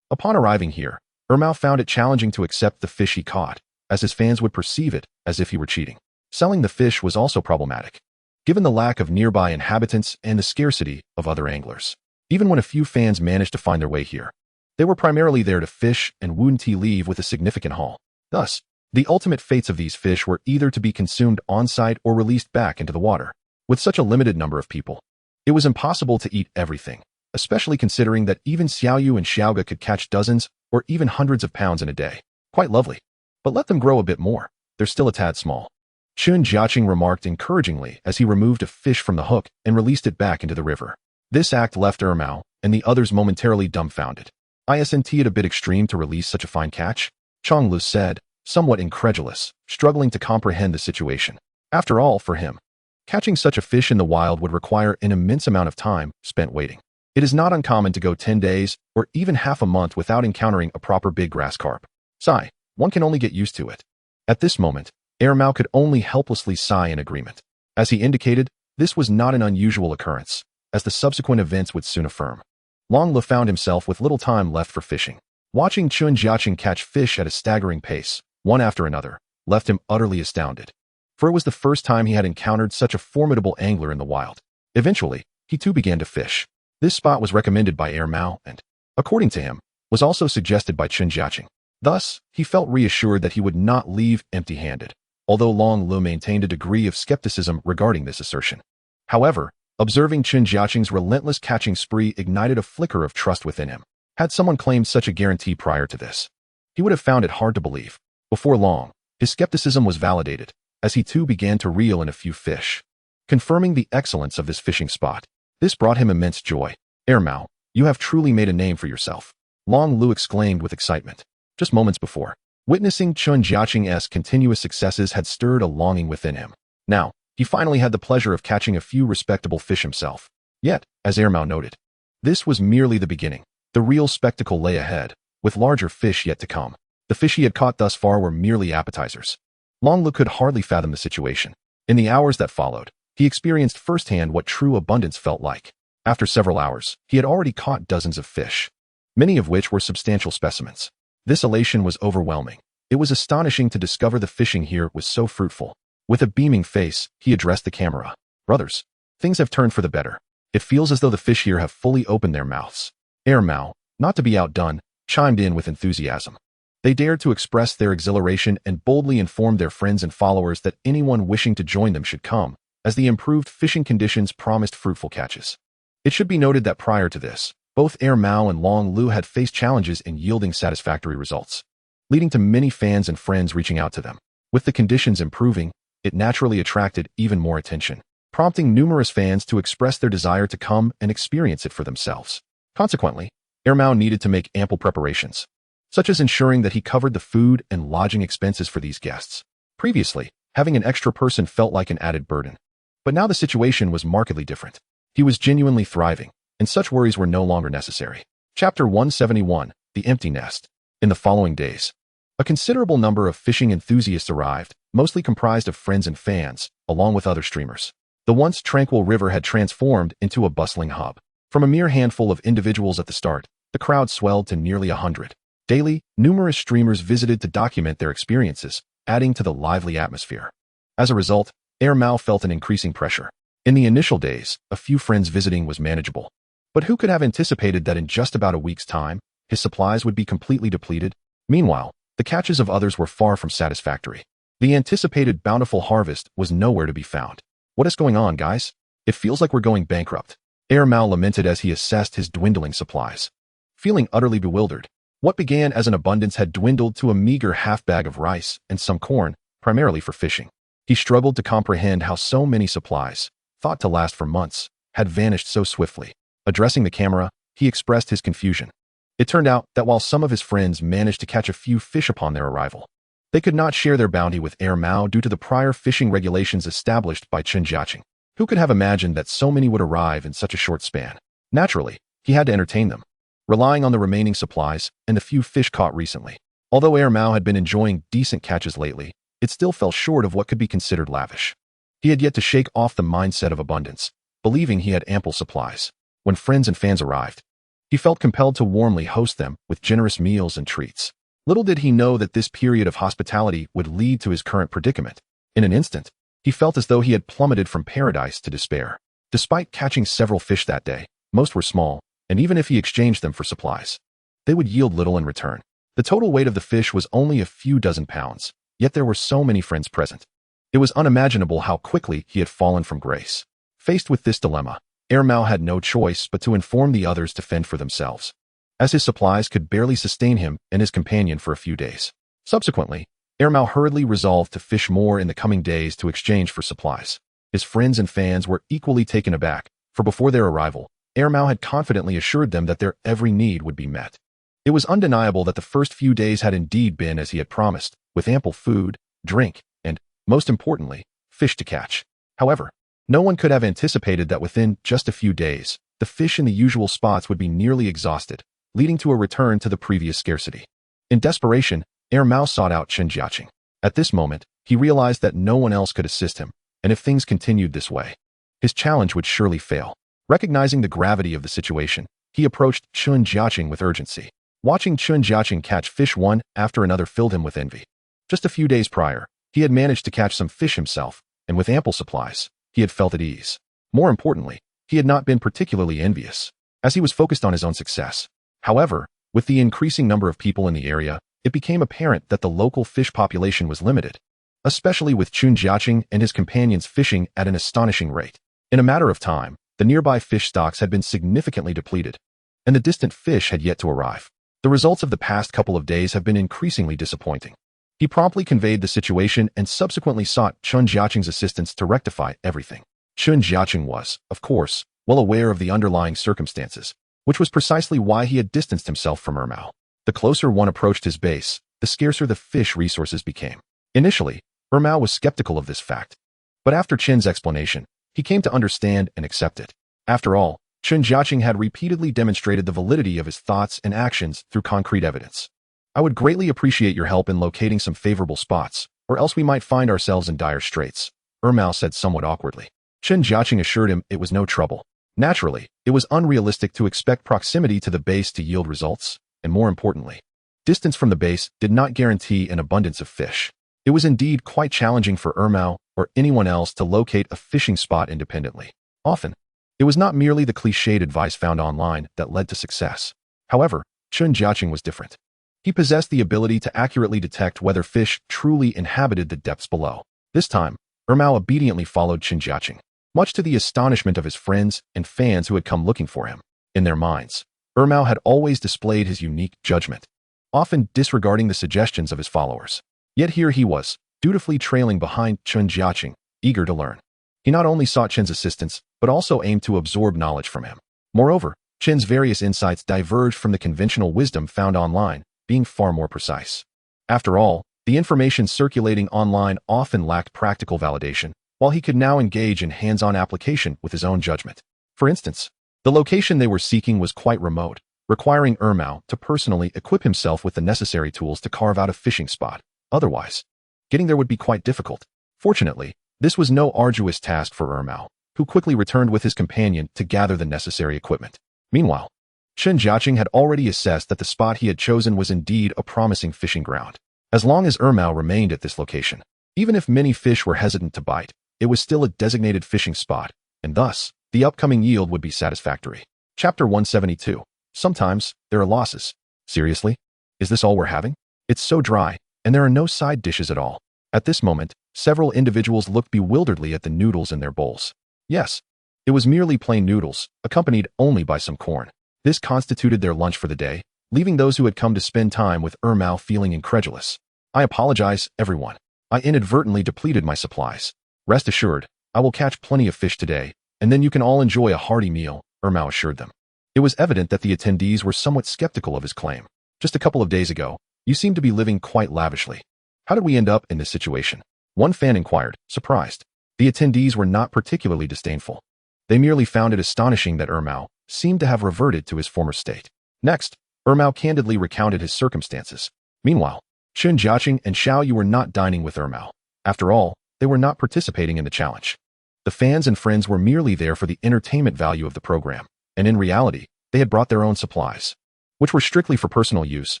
Upon arriving here, Ermao found it challenging to accept the fish he caught, as his fans would perceive it as if he were cheating. Selling the fish was also problematic, given the lack of nearby inhabitants and the scarcity of other anglers. Even when a few fans managed to find their way here, they were primarily there to fish and wouldn't leave with a significant haul. Thus, the ultimate fates of these fish were either to be consumed on-site or released back into the water. With such a limited number of people, it was impossible to eat everything, especially considering that even Xiaoyu and Xiaoga could catch dozens or even hundreds of pounds in a day. Quite lovely. But let them grow a bit more. They're still a tad small. Chen Jiacheng remarked encouragingly as he removed a fish from the hook and released it back into the river. This act left Mao and the others momentarily dumbfounded. Isn't it a bit extreme to release such a fine catch? Chonglu said, somewhat incredulous, struggling to comprehend the situation. After all, for him, catching such a fish in the wild would require an immense amount of time spent waiting. It is not uncommon to go 10 days or even half a month without encountering a proper big grass carp. Sigh, one can only get used to it. At this moment, Mao could only helplessly sigh in agreement. As he indicated, this was not an unusual occurrence, as the subsequent events would soon affirm. Long Lu found himself with little time left for fishing. Watching Chen Jiacheng catch fish at a staggering pace, one after another, left him utterly astounded. For it was the first time he had encountered such a formidable angler in the wild. Eventually, he too began to fish. This spot was recommended by Mao and, according to him, was also suggested by Chen Jiacheng. Thus, he felt reassured that he would not leave empty-handed, although Long Lu maintained a degree of skepticism regarding this assertion. However, observing Chen Jiacheng's relentless catching spree ignited a flicker of trust within him. Had someone claimed such a guarantee prior to this, he would have found it hard to believe. Before long, his skepticism was validated, as he too began to reel in a few fish, confirming the excellence of this fishing spot. This brought him immense joy. Mao, you have truly made a name for yourself, Long Lu exclaimed with excitement. Just moments before, witnessing Chen Jiacheng's continuous successes had stirred a longing within him. Now, he finally had the pleasure of catching a few respectable fish himself. Yet, as Mao noted, this was merely the beginning. The real spectacle lay ahead, with larger fish yet to come. The fish he had caught thus far were merely appetizers. Long Lu could hardly fathom the situation. In the hours that followed, he experienced firsthand what true abundance felt like. After several hours, he had already caught dozens of fish, many of which were substantial specimens. This elation was overwhelming. It was astonishing to discover the fishing here was so fruitful. With a beaming face, he addressed the camera. Brothers, things have turned for the better. It feels as though the fish here have fully opened their mouths. Mao, not to be outdone, chimed in with enthusiasm. They dared to express their exhilaration and boldly informed their friends and followers that anyone wishing to join them should come, as the improved fishing conditions promised fruitful catches. It should be noted that prior to this, both Mao and Long Lu had faced challenges in yielding satisfactory results, leading to many fans and friends reaching out to them. With the conditions improving, it naturally attracted even more attention, prompting numerous fans to express their desire to come and experience it for themselves. Consequently, Mao needed to make ample preparations, such as ensuring that he covered the food and lodging expenses for these guests. Previously, having an extra person felt like an added burden. But now the situation was markedly different. He was genuinely thriving, and such worries were no longer necessary. Chapter 171, The Empty Nest. In the following days, a considerable number of fishing enthusiasts arrived, mostly comprised of friends and fans, along with other streamers. The once tranquil river had transformed into a bustling hub. From a mere handful of individuals at the start, the crowd swelled to nearly 100. Daily, numerous streamers visited to document their experiences, adding to the lively atmosphere. As a result, Mao felt an increasing pressure. In the initial days, a few friends visiting was manageable. But who could have anticipated that in just about a week's time, his supplies would be completely depleted? Meanwhile, the catches of others were far from satisfactory. The anticipated bountiful harvest was nowhere to be found. What is going on, guys? It feels like we're going bankrupt. Mao lamented as he assessed his dwindling supplies. Feeling utterly bewildered, what began as an abundance had dwindled to a meager half-bag of rice and some corn, primarily for fishing. He struggled to comprehend how so many supplies, thought to last for months, had vanished so swiftly. Addressing the camera, he expressed his confusion. It turned out that while some of his friends managed to catch a few fish upon their arrival, they could not share their bounty with Mao due to the prior fishing regulations established by Chen Jiacheng. Who could have imagined that so many would arrive in such a short span? Naturally, he had to entertain them, relying on the remaining supplies and the few fish caught recently. Although Mao had been enjoying decent catches lately, it still fell short of what could be considered lavish. He had yet to shake off the mindset of abundance, believing he had ample supplies. When friends and fans arrived, he felt compelled to warmly host them with generous meals and treats. Little did he know that this period of hospitality would lead to his current predicament. In an instant, He felt as though he had plummeted from paradise to despair. Despite catching several fish that day, most were small, and even if he exchanged them for supplies, they would yield little in return. The total weight of the fish was only a few dozen pounds, yet there were so many friends present. It was unimaginable how quickly he had fallen from grace. Faced with this dilemma, Ermau had no choice but to inform the others to fend for themselves, as his supplies could barely sustain him and his companion for a few days. Subsequently, Ermau hurriedly resolved to fish more in the coming days to exchange for supplies. His friends and fans were equally taken aback, for before their arrival, Ermau had confidently assured them that their every need would be met. It was undeniable that the first few days had indeed been as he had promised, with ample food, drink, and, most importantly, fish to catch. However, no one could have anticipated that within just a few days, the fish in the usual spots would be nearly exhausted, leading to a return to the previous scarcity. In desperation, Ermau sought out Chen Jiacheng. At this moment, he realized that no one else could assist him, and if things continued this way, his challenge would surely fail. Recognizing the gravity of the situation, he approached Chen Jiacheng with urgency. Watching Chen Jiacheng catch fish one after another filled him with envy. Just a few days prior, he had managed to catch some fish himself, and with ample supplies, he had felt at ease. More importantly, he had not been particularly envious, as he was focused on his own success. However, with the increasing number of people in the area, it became apparent that the local fish population was limited, especially with Chen Jiacheng and his companions fishing at an astonishing rate. In a matter of time, the nearby fish stocks had been significantly depleted, and the distant fish had yet to arrive. The results of the past couple of days have been increasingly disappointing. He promptly conveyed the situation and subsequently sought Chen Jiacheng's assistance to rectify everything. Chen Jiacheng was, of course, well aware of the underlying circumstances, which was precisely why he had distanced himself from Ermau. The closer one approached his base, the scarcer the fish resources became. Initially, Ermau was skeptical of this fact, but after Chen's explanation, he came to understand and accept it. After all, Chen Jiacheng had repeatedly demonstrated the validity of his thoughts and actions through concrete evidence. I would greatly appreciate your help in locating some favorable spots, or else we might find ourselves in dire straits, Ermau said somewhat awkwardly. Chen Jiacheng assured him it was no trouble. Naturally, it was unrealistic to expect proximity to the base to yield results, and more importantly, distance from the base did not guarantee an abundance of fish. It was indeed quite challenging for Ermau or anyone else to locate a fishing spot independently. Often, it was not merely the cliched advice found online that led to success. However, Chen Jiacheng was different. He possessed the ability to accurately detect whether fish truly inhabited the depths below. This time, Ermau obediently followed Chen Jiacheng, much to the astonishment of his friends and fans who had come looking for him. In their minds, Ermau had always displayed his unique judgment, often disregarding the suggestions of his followers. Yet here he was, dutifully trailing behind Chen Jiacheng, eager to learn. He not only sought Chen's assistance, but also aimed to absorb knowledge from him. Moreover, Chen's various insights diverged from the conventional wisdom found online, being far more precise. After all, the information circulating online often lacked practical validation, while he could now engage in hands-on application with his own judgment. For instance, the location they were seeking was quite remote, requiring Ermau to personally equip himself with the necessary tools to carve out a fishing spot. Otherwise, getting there would be quite difficult. Fortunately, this was no arduous task for Ermau, who quickly returned with his companion to gather the necessary equipment. Meanwhile, Chen Jiacheng had already assessed that the spot he had chosen was indeed a promising fishing ground. As long as Ermau remained at this location, even if many fish were hesitant to bite, it was still a designated fishing spot, and thus, the upcoming yield would be satisfactory. Chapter 172. Sometimes, there are losses. Seriously? Is this all we're having? It's so dry, and there are no side dishes at all. At this moment, several individuals looked bewilderedly at the noodles in their bowls. Yes, it was merely plain noodles, accompanied only by some corn. This constituted their lunch for the day, leaving those who had come to spend time with Ermau feeling incredulous. I apologize, everyone. I inadvertently depleted my supplies. Rest assured, I will catch plenty of fish today, and then you can all enjoy a hearty meal, Ermau assured them. It was evident that the attendees were somewhat skeptical of his claim. Just a couple of days ago, you seemed to be living quite lavishly. How did we end up in this situation? One fan inquired, surprised. The attendees were not particularly disdainful. They merely found it astonishing that Ermau seemed to have reverted to his former state. Next, Ermau candidly recounted his circumstances. Meanwhile, Chen Jiacheng and Xiao Yu were not dining with Ermau. After all, they were not participating in the challenge. The fans and friends were merely there for the entertainment value of the program, and in reality, they had brought their own supplies, which were strictly for personal use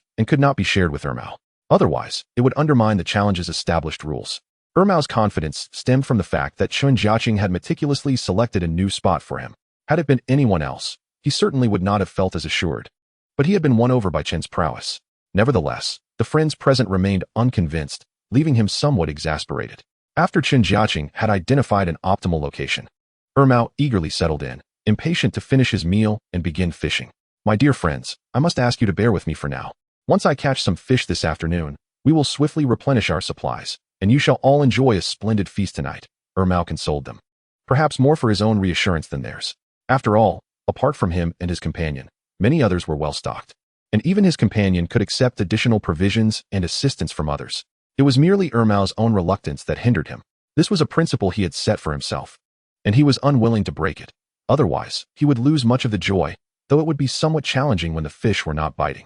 and could not be shared with Ermau. Otherwise, it would undermine the challenge's established rules. Ermao's confidence stemmed from the fact that Chen Jiacheng had meticulously selected a new spot for him. Had it been anyone else, he certainly would not have felt as assured. But he had been won over by Chen's prowess. Nevertheless, the friends present remained unconvinced, leaving him somewhat exasperated. After Chen Jiacheng had identified an optimal location, Ermao eagerly settled in, impatient to finish his meal and begin fishing. My dear friends, I must ask you to bear with me for now. Once I catch some fish this afternoon, we will swiftly replenish our supplies, and you shall all enjoy a splendid feast tonight, Ermao consoled them. Perhaps more for his own reassurance than theirs. After all, apart from him and his companion, many others were well stocked. And even his companion could accept additional provisions and assistance from others. It was merely Ermao's own reluctance that hindered him. This was a principle he had set for himself, and he was unwilling to break it. Otherwise, he would lose much of the joy, though it would be somewhat challenging when the fish were not biting.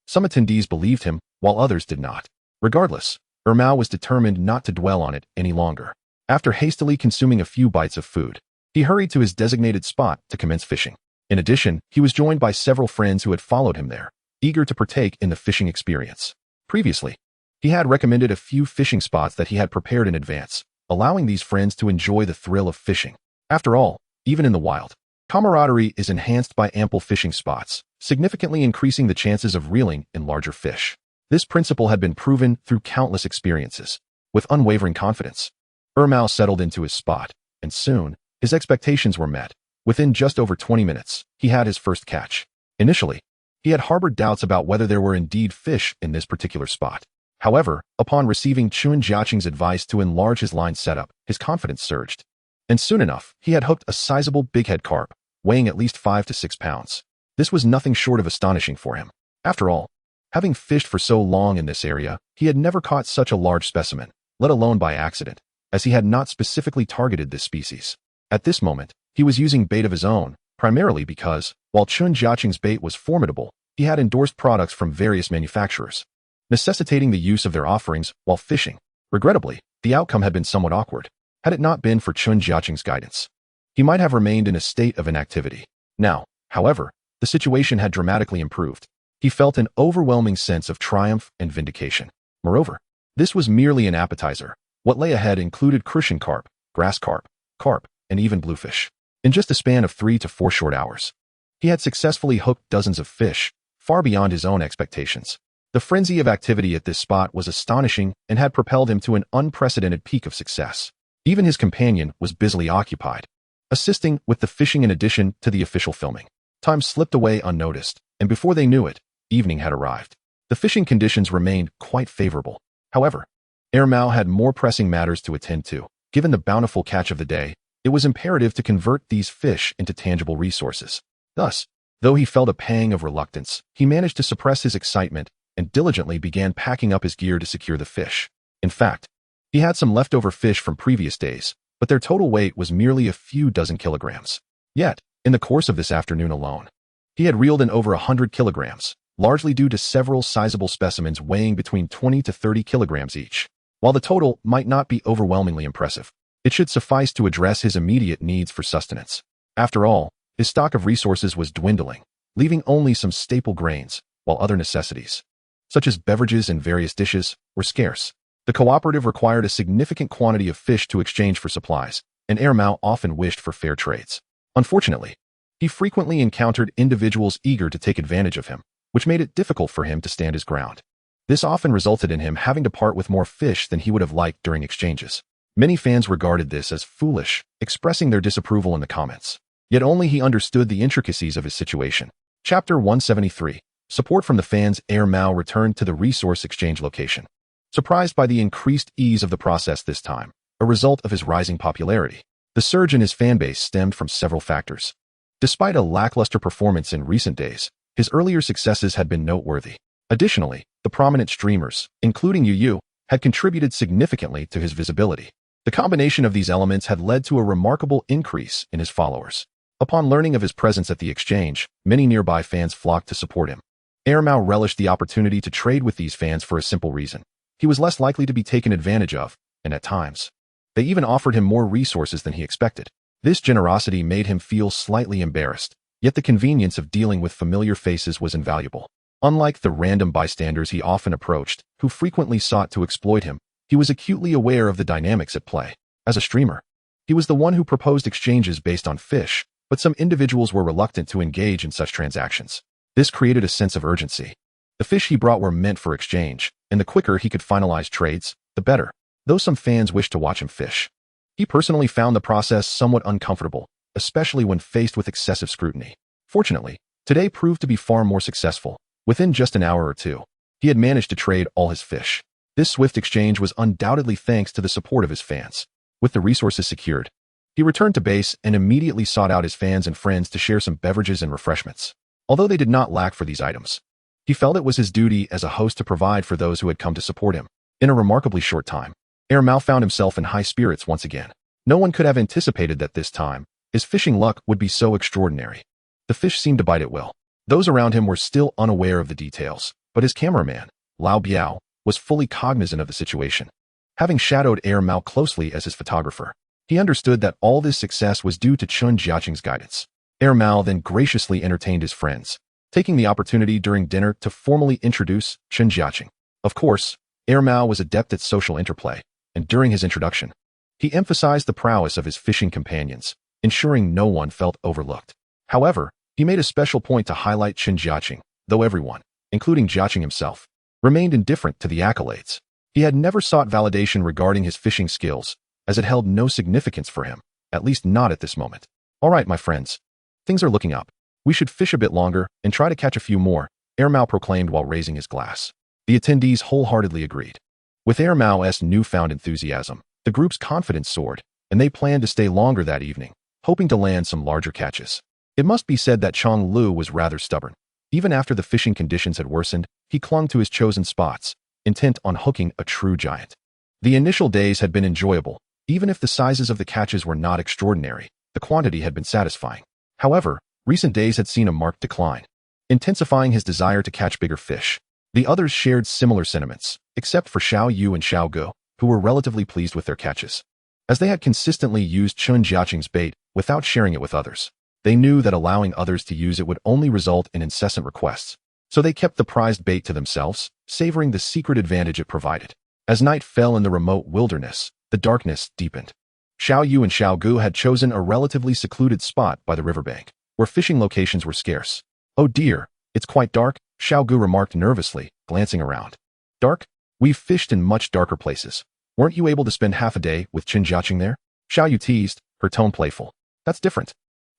Some attendees believed him, while others did not. Regardless, Ermao was determined not to dwell on it any longer. After hastily consuming a few bites of food, he hurried to his designated spot to commence fishing. In addition, he was joined by several friends who had followed him there, eager to partake in the fishing experience. Previously, he had recommended a few fishing spots that he had prepared in advance, allowing these friends to enjoy the thrill of fishing. After all, even in the wild, camaraderie is enhanced by ample fishing spots, significantly increasing the chances of reeling in larger fish. This principle had been proven through countless experiences. With unwavering confidence, Ermao settled into his spot, and soon, his expectations were met. Within just over 20 minutes, he had his first catch. Initially, he had harbored doubts about whether there were indeed fish in this particular spot. However, upon receiving Chen Jiacheng's advice to enlarge his line setup, his confidence surged. And soon enough, he had hooked a sizable bighead carp, weighing at least 5 to 6 pounds. This was nothing short of astonishing for him. After all, having fished for so long in this area, he had never caught such a large specimen, let alone by accident, as he had not specifically targeted this species. At this moment, he was using bait of his own, primarily because, while Chen Jiacheng's bait was formidable, he had endorsed products from various manufacturers, necessitating the use of their offerings while fishing. Regrettably, the outcome had been somewhat awkward. Had it not been for Chen Jiacheng's guidance, he might have remained in a state of inactivity. Now, however, the situation had dramatically improved. He felt an overwhelming sense of triumph and vindication. Moreover, this was merely an appetizer. What lay ahead included crucian carp, grass carp, and even bluefish. In just a span of 3 to 4 short hours, he had successfully hooked dozens of fish, far beyond his own expectations. The frenzy of activity at this spot was astonishing and had propelled him to an unprecedented peak of success. Even his companion was busily occupied, assisting with the fishing in addition to the official filming. Time slipped away unnoticed, and before they knew it, evening had arrived. The fishing conditions remained quite favorable. However, Ermao had more pressing matters to attend to. Given the bountiful catch of the day, it was imperative to convert these fish into tangible resources. Thus, though he felt a pang of reluctance, he managed to suppress his excitement and diligently began packing up his gear to secure the fish. In fact, he had some leftover fish from previous days, but their total weight was merely a few dozen kilograms. Yet, in the course of this afternoon alone, he had reeled in over 100 kilograms, largely due to several sizable specimens weighing between 20 to 30 kilograms each. While the total might not be overwhelmingly impressive, it should suffice to address his immediate needs for sustenance. After all, his stock of resources was dwindling, leaving only some staple grains, while other necessities, such as beverages and various dishes, were scarce. The cooperative required a significant quantity of fish to exchange for supplies, and Ermao often wished for fair trades. Unfortunately, he frequently encountered individuals eager to take advantage of him, which made it difficult for him to stand his ground. This often resulted in him having to part with more fish than he would have liked during exchanges. Many fans regarded this as foolish, expressing their disapproval in the comments. Yet only he understood the intricacies of his situation. Chapter 173. Support from the fans. Ermao returned to the resource exchange location, surprised by the increased ease of the process this time, a result of his rising popularity. The surge in his fanbase stemmed from several factors. Despite a lackluster performance in recent days, his earlier successes had been noteworthy. Additionally, the prominent streamers, including Yu, had contributed significantly to his visibility. The combination of these elements had led to a remarkable increase in his followers. Upon learning of his presence at the exchange, many nearby fans flocked to support him. Ermao relished the opportunity to trade with these fans for a simple reason. He was less likely to be taken advantage of, and at times, they even offered him more resources than he expected. This generosity made him feel slightly embarrassed, yet the convenience of dealing with familiar faces was invaluable. Unlike the random bystanders he often approached, who frequently sought to exploit him, He was acutely aware of the dynamics at play. As a streamer, he was the one who proposed exchanges based on fish, but some individuals were reluctant to engage in such transactions. This created a sense of urgency. The fish he brought were meant for exchange, and the quicker he could finalize trades, the better. Though some fans wished to watch him fish, he personally found the process somewhat uncomfortable, especially when faced with excessive scrutiny. Fortunately, today proved to be far more successful. Within just an hour or two, he had managed to trade all his fish. This swift exchange was undoubtedly thanks to the support of his fans. With the resources secured, he returned to base and immediately sought out his fans and friends to share some beverages and refreshments. Although they did not lack for these items, he felt it was his duty as a host to provide for those who had come to support him. In a remarkably short time, Mao found himself in high spirits once again. No one could have anticipated that this time, his fishing luck would be so extraordinary. The fish seemed to bite at will. Those around him were still unaware of the details, but his cameraman, Lao Biao, was fully cognizant of the situation. Having shadowed Mao closely as his photographer, he understood that all this success was due to Chen Jiacheng's guidance. Mao then graciously entertained his friends, taking the opportunity during dinner to formally introduce Chen Jiacheng. Of course, Mao was adept at social interplay, and during his introduction, he emphasized the prowess of his fishing companions, ensuring no one felt overlooked. However, he made a special point to highlight Chen Jiacheng, though everyone, including Jiacheng himself, remained indifferent to the accolades. He had never sought validation regarding his fishing skills, as it held no significance for him, at least not at this moment. All right, my friends. Things are looking up. We should fish a bit longer and try to catch a few more, Mao proclaimed while raising his glass. The attendees wholeheartedly agreed. With Mao's newfound enthusiasm, the group's confidence soared, and they planned to stay longer that evening, hoping to land some larger catches. It must be said that Chong Lu was rather stubborn. Even after the fishing conditions had worsened, he clung to his chosen spots, intent on hooking a true giant. The initial days had been enjoyable. Even if the sizes of the catches were not extraordinary, the quantity had been satisfying. However, recent days had seen a marked decline, intensifying his desire to catch bigger fish. The others shared similar sentiments, except for Xiao Yu and Xiao Ge, who were relatively pleased with their catches. As they had consistently used Chen Jiacheng's bait without sharing it with others, they knew that allowing others to use it would only result in incessant requests, so they kept the prized bait to themselves, savoring the secret advantage it provided. As night fell in the remote wilderness, the darkness deepened. Xiao Yu and Xiao Ge had chosen a relatively secluded spot by the riverbank, where fishing locations were scarce. Oh dear, it's quite dark, Xiao Ge remarked nervously, glancing around. Dark? We've fished in much darker places. Weren't you able to spend half a day with Chen Jiacheng there? Xiao Yu teased, her tone playful. That's different.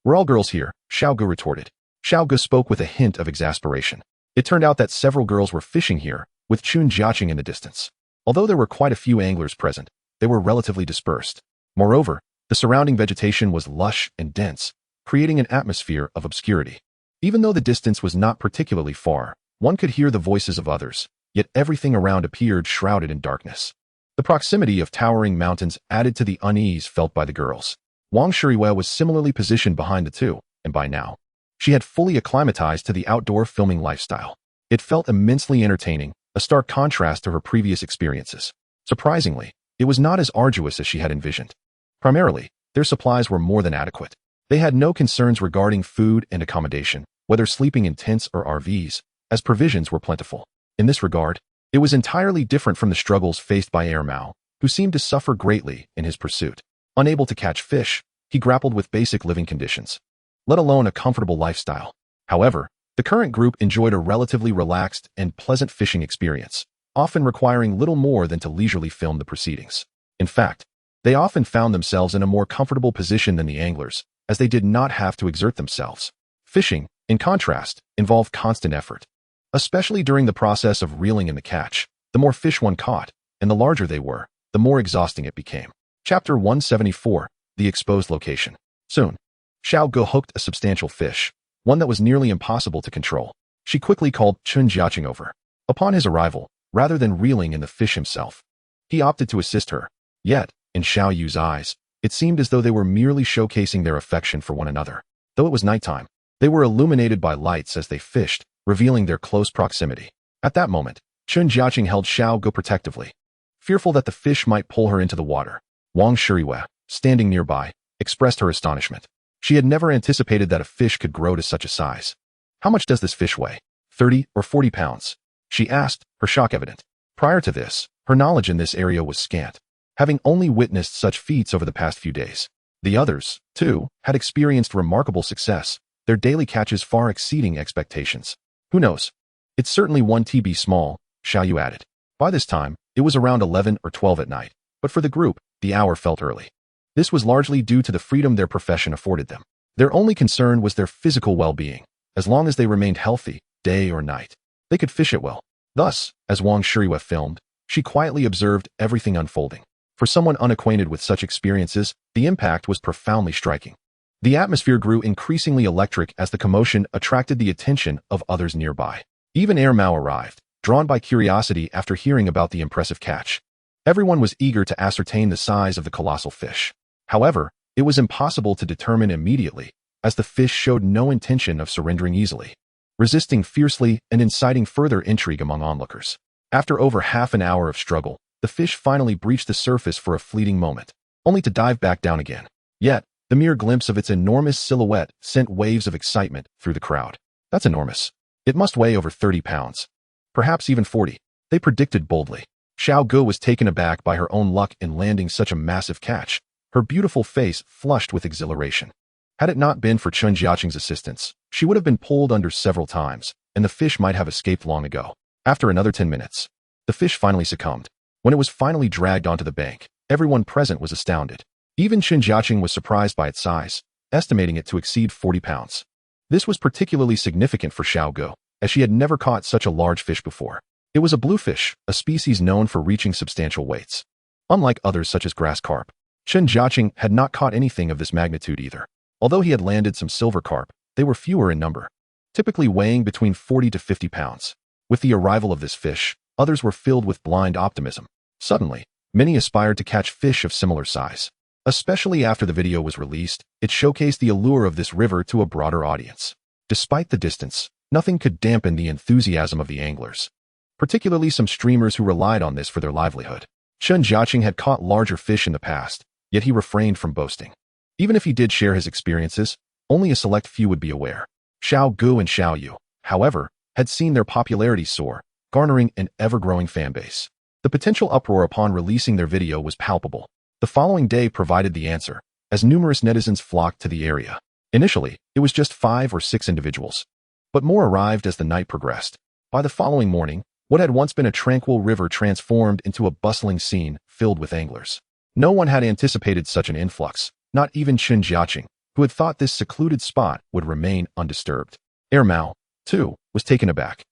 We're all girls here, Xiao Ge retorted. Xiao Ge spoke with a hint of exasperation. It turned out that several girls were fishing here, with Chen Jiacheng in the distance. Although there were quite a few anglers present, they were relatively dispersed. Moreover, the surrounding vegetation was lush and dense, creating an atmosphere of obscurity. Even though the distance was not particularly far, one could hear the voices of others, yet everything around appeared shrouded in darkness. The proximity of towering mountains added to the unease felt by the girls. Wang Shuriwei was similarly positioned behind the two, and by now, she had fully acclimatized to the outdoor filming lifestyle. It felt immensely entertaining, a stark contrast to her previous experiences. Surprisingly, it was not as arduous as she had envisioned. Primarily, their supplies were more than adequate. They had no concerns regarding food and accommodation, whether sleeping in tents or RVs, as provisions were plentiful. In this regard, it was entirely different from the struggles faced by Mao, who seemed to suffer greatly in his pursuit. Unable to catch fish, he grappled with basic living conditions, let alone a comfortable lifestyle. However, the current group enjoyed a relatively relaxed and pleasant fishing experience, often requiring little more than to leisurely film the proceedings. In fact, they often found themselves in a more comfortable position than the anglers, as they did not have to exert themselves. Fishing, in contrast, involved constant effort. Especially during the process of reeling in the catch, the more fish one caught, and the larger they were, the more exhausting it became. Chapter 174, The Exposed Location. Soon, Xiao Ge hooked a substantial fish, one that was nearly impossible to control. She quickly called Chen Jiacheng over. Upon his arrival, rather than reeling in the fish himself, he opted to assist her. Yet, in Xiao Yu's eyes, it seemed as though they were merely showcasing their affection for one another. Though it was nighttime, they were illuminated by lights as they fished, revealing their close proximity. At that moment, Chen Jiacheng held Xiao Ge protectively, fearful that the fish might pull her into the water. Wang Shuriwei, standing nearby, expressed her astonishment. She had never anticipated that a fish could grow to such a size. How much does this fish weigh? 30 or 40 pounds? She asked, her shock evident. Prior to this, Her knowledge in this area was scant, having only witnessed such feats over the past few days. The others, too, had experienced remarkable success, their daily catches far exceeding expectations. Who knows? It's certainly 1 TB small, Xiaoyu added. By this time, it was around 11 or 12 at night, but for the group, the hour felt early. This was largely due to the freedom their profession afforded them. Their only concern was their physical well-being. As long as they remained healthy, day or night, they could fish it well. Thus, as Wang Shirihua filmed, she quietly observed everything unfolding. For someone unacquainted with such experiences, the impact was profoundly striking. The atmosphere grew increasingly electric as the commotion attracted the attention of others nearby. Even Air Mao arrived, drawn by curiosity after hearing about the impressive catch. Everyone was eager to ascertain the size of the colossal fish. However, it was impossible to determine immediately, as the fish showed no intention of surrendering easily, resisting fiercely and inciting further intrigue among onlookers. After over half an hour of struggle, the fish finally breached the surface for a fleeting moment, only to dive back down again. Yet, the mere glimpse of its enormous silhouette sent waves of excitement through the crowd. That's enormous. It must weigh over 30 pounds. Perhaps even 40. They predicted boldly. Xiao Gu was taken aback by her own luck in landing such a massive catch, her beautiful face flushed with exhilaration. Had it not been for Chen Jiacheng's assistance, she would have been pulled under several times, and the fish might have escaped long ago. After another 10 minutes, the fish finally succumbed. When it was finally dragged onto the bank, everyone present was astounded. Even Chen Jiacheng was surprised by its size, estimating it to exceed 40 pounds. This was particularly significant for Xiao Gu, as she had never caught such a large fish before. It was a bluefish, a species known for reaching substantial weights. Unlike others such as grass carp, Chen Jiacheng had not caught anything of this magnitude either. Although he had landed some silver carp, they were fewer in number, typically weighing between 40 to 50 pounds. With the arrival of this fish, others were filled with blind optimism. Suddenly, many aspired to catch fish of similar size. Especially after the video was released, it showcased the allure of this river to a broader audience. Despite the distance, nothing could dampen the enthusiasm of the anglers, particularly some streamers who relied on this for their livelihood. Chen Jiacheng had caught larger fish in the past, yet he refrained from boasting. Even if he did share his experiences, only a select few would be aware. Xiao Gu and Xiaoyu, however, had seen their popularity soar, garnering an ever-growing fanbase. The potential uproar upon releasing their video was palpable. The following day provided the answer, as numerous netizens flocked to the area. Initially, it was just 5 or 6 individuals, but more arrived as the night progressed. By the following morning, what had once been a tranquil river transformed into a bustling scene filled with anglers. No one had anticipated such an influx, not even Chen Jiacheng, who had thought this secluded spot would remain undisturbed. Air Mao, too, was taken aback.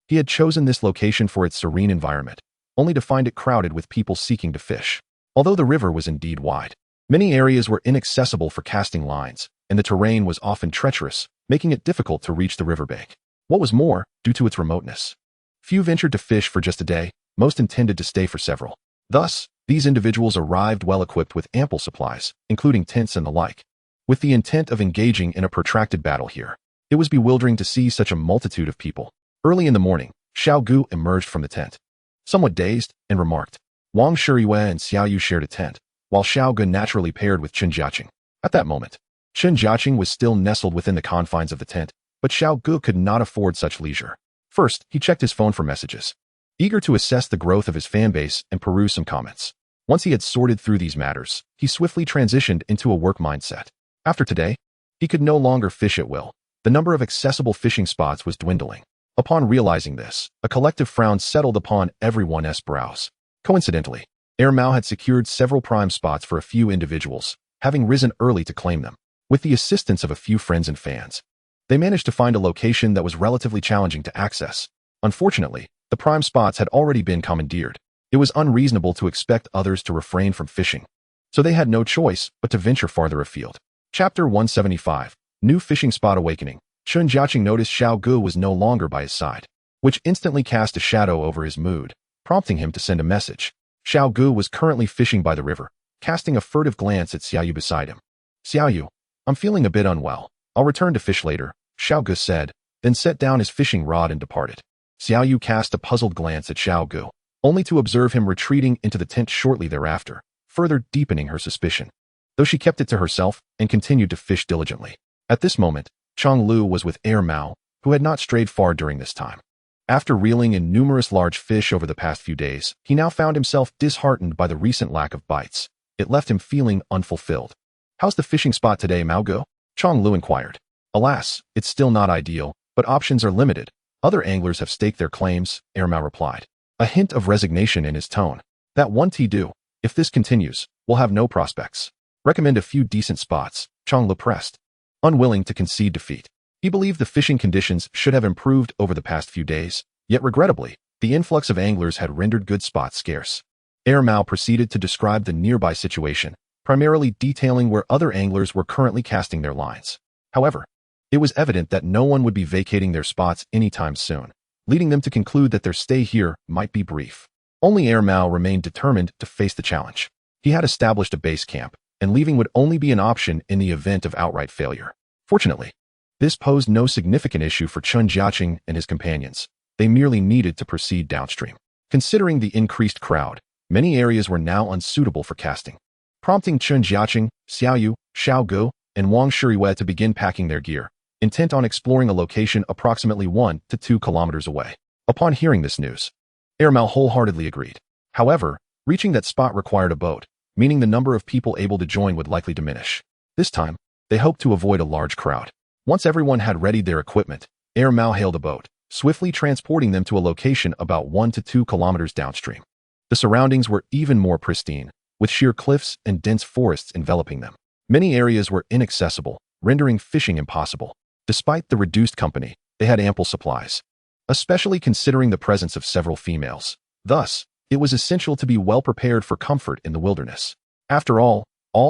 He had chosen this location for its serene environment, only to find it crowded with people seeking to fish. Although the river was indeed wide, many areas were inaccessible for casting lines, and the terrain was often treacherous, making it difficult to reach the riverbank. What was more, due to its remoteness, few ventured to fish for just a day, most intended to stay for several. Thus, these individuals arrived well-equipped with ample supplies, including tents and the like, with the intent of engaging in a protracted battle here. It was bewildering to see such a multitude of people. Early in the morning, Xiao Gu emerged from the tent, somewhat dazed, and remarked. Wang Shirihua and Xiaoyu shared a tent, while Xiao Gu naturally paired with Chen Jiacheng. At that moment, Chen Jiacheng was still nestled within the confines of the tent, but Xiao Gu could not afford such leisure. First, he checked his phone for messages, eager to assess the growth of his fanbase and peruse some comments. Once he had sorted through these matters, he swiftly transitioned into a work mindset. After today, he could no longer fish at will. The number of accessible fishing spots was dwindling. Upon realizing this, a collective frown settled upon everyone's brows. Coincidentally, Air Mao had secured several prime spots for a few individuals, having risen early to claim them. With the assistance of a few friends and fans, they managed to find a location that was relatively challenging to access. Unfortunately, the prime spots had already been commandeered. It was unreasonable to expect others to refrain from fishing, so they had no choice but to venture farther afield. Chapter 175, New Fishing Spot Awakening. Chen Jiacheng noticed Xiao Gu was no longer by his side, which instantly cast a shadow over his mood, prompting him to send a message. Xiao Gu was currently fishing by the river, casting a furtive glance at Xiaoyu beside him. Xiaoyu, I'm feeling a bit unwell. I'll return to fish later, Xiao Gu said, then set down his fishing rod and departed. Xiaoyu cast a puzzled glance at Xiao Gu, only to observe him retreating into the tent shortly thereafter, further deepening her suspicion. Though she kept it to herself and continued to fish diligently. At this moment, Chang Lu was with Air Mao, who had not strayed far during this time. After reeling in numerous large fish over the past few days, he now found himself disheartened by the recent lack of bites. It left him feeling unfulfilled. "How's the fishing spot today, Maogo?" Chong Lu inquired. "Alas, it's still not ideal, but options are limited. Other anglers have staked their claims," Ermao replied, a hint of resignation in his tone. "That won't do. If this continues, we'll have no prospects. Recommend a few decent spots," Chong Lu pressed, unwilling to concede defeat. He believed the fishing conditions should have improved over the past few days, yet regrettably, the influx of anglers had rendered good spots scarce. Ermao proceeded to describe the nearby situation, primarily detailing where other anglers were currently casting their lines. However, it was evident that no one would be vacating their spots anytime soon, leading them to conclude that their stay here might be brief. Only Ermao remained determined to face the challenge. He had established a base camp, and leaving would only be an option in the event of outright failure. Fortunately, this posed no significant issue for Chen Jiacheng and his companions. They merely needed to proceed downstream. Considering the increased crowd, many areas were now unsuitable for casting, prompting Chen Jiacheng, Xiaoyu, Xiaogu, and Wang Shuriwei to begin packing their gear, intent on exploring a location approximately 1 to 2 kilometers away. Upon hearing this news, Ermao wholeheartedly agreed. However, reaching that spot required a boat, meaning the number of people able to join would likely diminish. This time, they hoped to avoid a large crowd. Once everyone had readied their equipment, Ermao hailed a boat, swiftly transporting them to a location about 1 to 2 kilometers downstream. The surroundings were even more pristine, with sheer cliffs and dense forests enveloping them. Many areas were inaccessible, rendering fishing impossible. Despite the reduced company, they had ample supplies, especially considering the presence of several females. Thus, it was essential to be well prepared for comfort in the wilderness. After all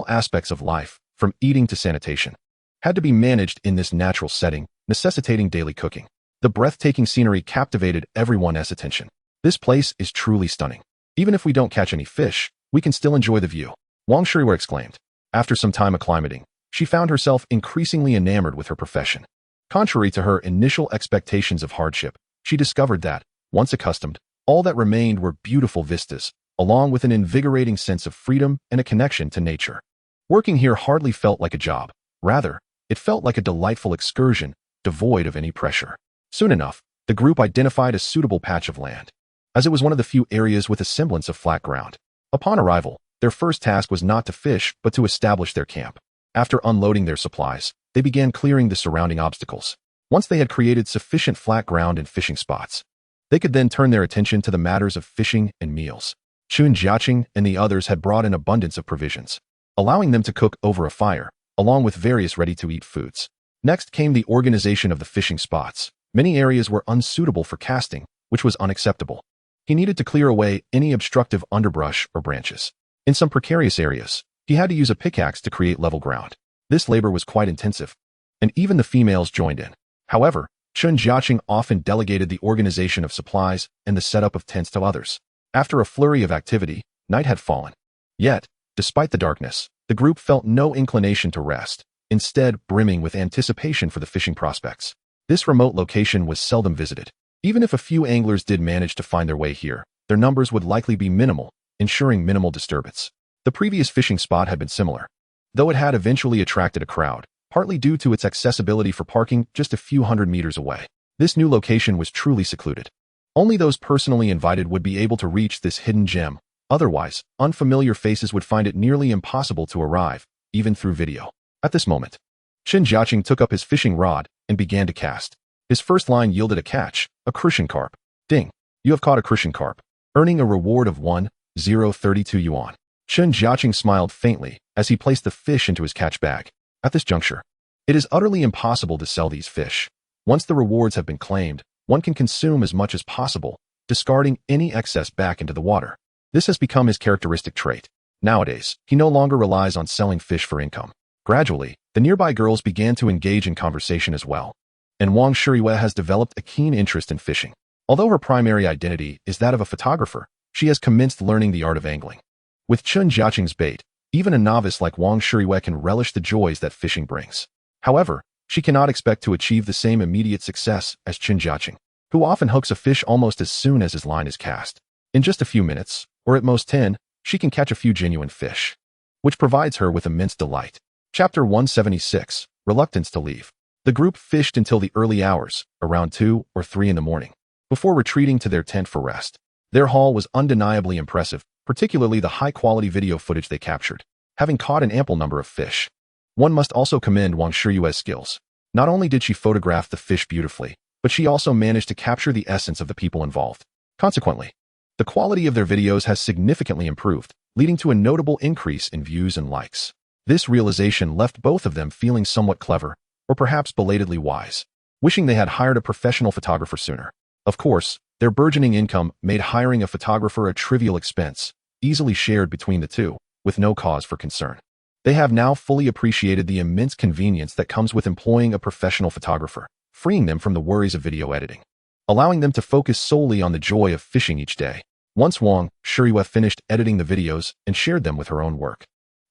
aspects of life, from eating to sanitation, had to be managed in this natural setting, necessitating daily cooking. The breathtaking scenery captivated everyone's attention. "This place is truly stunning. Even if we don't catch any fish, we can still enjoy the view," Wang Shuriwei exclaimed. After some time acclimating, she found herself increasingly enamored with her profession. Contrary to her initial expectations of hardship, she discovered that, once accustomed, all that remained were beautiful vistas, along with an invigorating sense of freedom and a connection to nature. Working here hardly felt like a job. Rather, it felt like a delightful excursion, devoid of any pressure. Soon enough, the group identified a suitable patch of land, as it was one of the few areas with a semblance of flat ground. Upon arrival, their first task was not to fish but to establish their camp. After unloading their supplies, they began clearing the surrounding obstacles. Once they had created sufficient flat ground and fishing spots, they could then turn their attention to the matters of fishing and meals. Chen Jiacheng and the others had brought an abundance of provisions, allowing them to cook over a fire, along with various ready-to-eat foods. Next came the organization of the fishing spots. Many areas were unsuitable for casting, which was unacceptable. He needed to clear away any obstructive underbrush or branches. In some precarious areas, he had to use a pickaxe to create level ground. This labor was quite intensive, and even the females joined in. However, Chen Jiacheng often delegated the organization of supplies and the setup of tents to others. After a flurry of activity, night had fallen. Yet, despite the darkness, the group felt no inclination to rest, instead brimming with anticipation for the fishing prospects. This remote location was seldom visited. Even if a few anglers did manage to find their way here, their numbers would likely be minimal, ensuring minimal disturbance. The previous fishing spot had been similar, though it had eventually attracted a crowd, partly due to its accessibility for parking just a few hundred meters away. This new location was truly secluded. Only those personally invited would be able to reach this hidden gem. Otherwise, unfamiliar faces would find it nearly impossible to arrive, even through video. At this moment, Chen Jiacheng took up his fishing rod and began to cast. His first line yielded a catch, a crucian carp. Ding! You have caught a crucian carp, earning a reward of 1,032 yuan. Chen Jiacheng smiled faintly as he placed the fish into his catch bag. At this juncture, it is utterly impossible to sell these fish. Once the rewards have been claimed, one can consume as much as possible, discarding any excess back into the water. This has become his characteristic trait. Nowadays, he no longer relies on selling fish for income. Gradually, the nearby girls began to engage in conversation as well, and Wang Shuriwei has developed a keen interest in fishing. Although her primary identity is that of a photographer, she has commenced learning the art of angling. With Chen Jiacheng's bait, even a novice like Wang Shuriwei can relish the joys that fishing brings. However, she cannot expect to achieve the same immediate success as Chen Jiacheng, who often hooks a fish almost as soon as his line is cast. In just a few minutes, or at most 10, she can catch a few genuine fish, which provides her with immense delight. Chapter 176, Reluctance to Leave. The group fished until the early hours, around 2 or 3 in the morning. before retreating to their tent for rest. Their haul was undeniably impressive, particularly the high-quality video footage they captured, having caught an ample number of fish. One must also commend Wang Shiyue's skills. Not only did she photograph the fish beautifully, but she also managed to capture the essence of the people involved. Consequently, the quality of their videos has significantly improved, leading to a notable increase in views and likes. This realization left both of them feeling somewhat clever, or perhaps belatedly wise, wishing they had hired a professional photographer sooner. Of course, their burgeoning income made hiring a photographer a trivial expense, easily shared between the two, with no cause for concern. They have now fully appreciated the immense convenience that comes with employing a professional photographer, freeing them from the worries of video editing, allowing them to focus solely on the joy of fishing each day. Once Wang Shiyue finished editing the videos and shared them with her own work,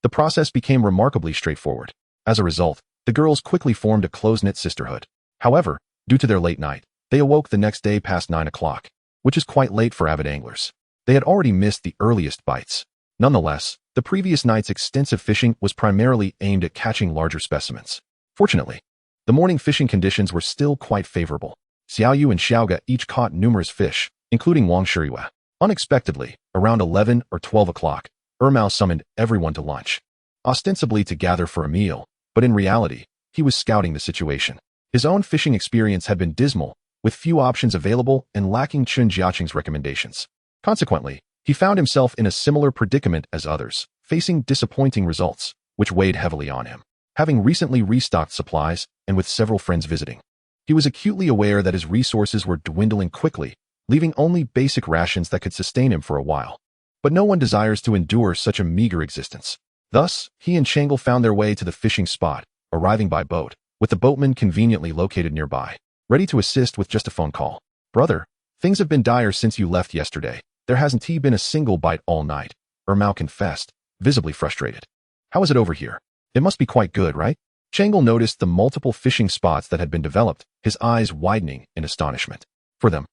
the process became remarkably straightforward. As a result, the girls quickly formed a close-knit sisterhood. However, due to their late night, they awoke the next day past 9 o'clock, which is quite late for avid anglers. They had already missed the earliest bites. Nonetheless, the previous night's extensive fishing was primarily aimed at catching larger specimens. Fortunately, the morning fishing conditions were still quite favorable. Xiaoyu and Saga each caught numerous fish, including Wang Shiyue. Unexpectedly, around 11 or 12 o'clock, Ermao summoned everyone to lunch, ostensibly to gather for a meal, but in reality, he was scouting the situation. His own fishing experience had been dismal, with few options available and lacking Chen Jiacheng's recommendations. Consequently, he found himself in a similar predicament as others, facing disappointing results, which weighed heavily on him. Having recently restocked supplies and with several friends visiting, he was acutely aware that his resources were dwindling quickly, leaving only basic rations that could sustain him for a while. But no one desires to endure such a meager existence. Thus, he and Changle found their way to the fishing spot, arriving by boat, with the boatman conveniently located nearby, ready to assist with just a phone call. "Brother, things have been dire since you left yesterday. There hasn't been a single bite all night," Ermao confessed, visibly frustrated. "How is it over here? It must be quite good, right?" Changle noticed the multiple fishing spots that had been developed, his eyes widening in astonishment. For them,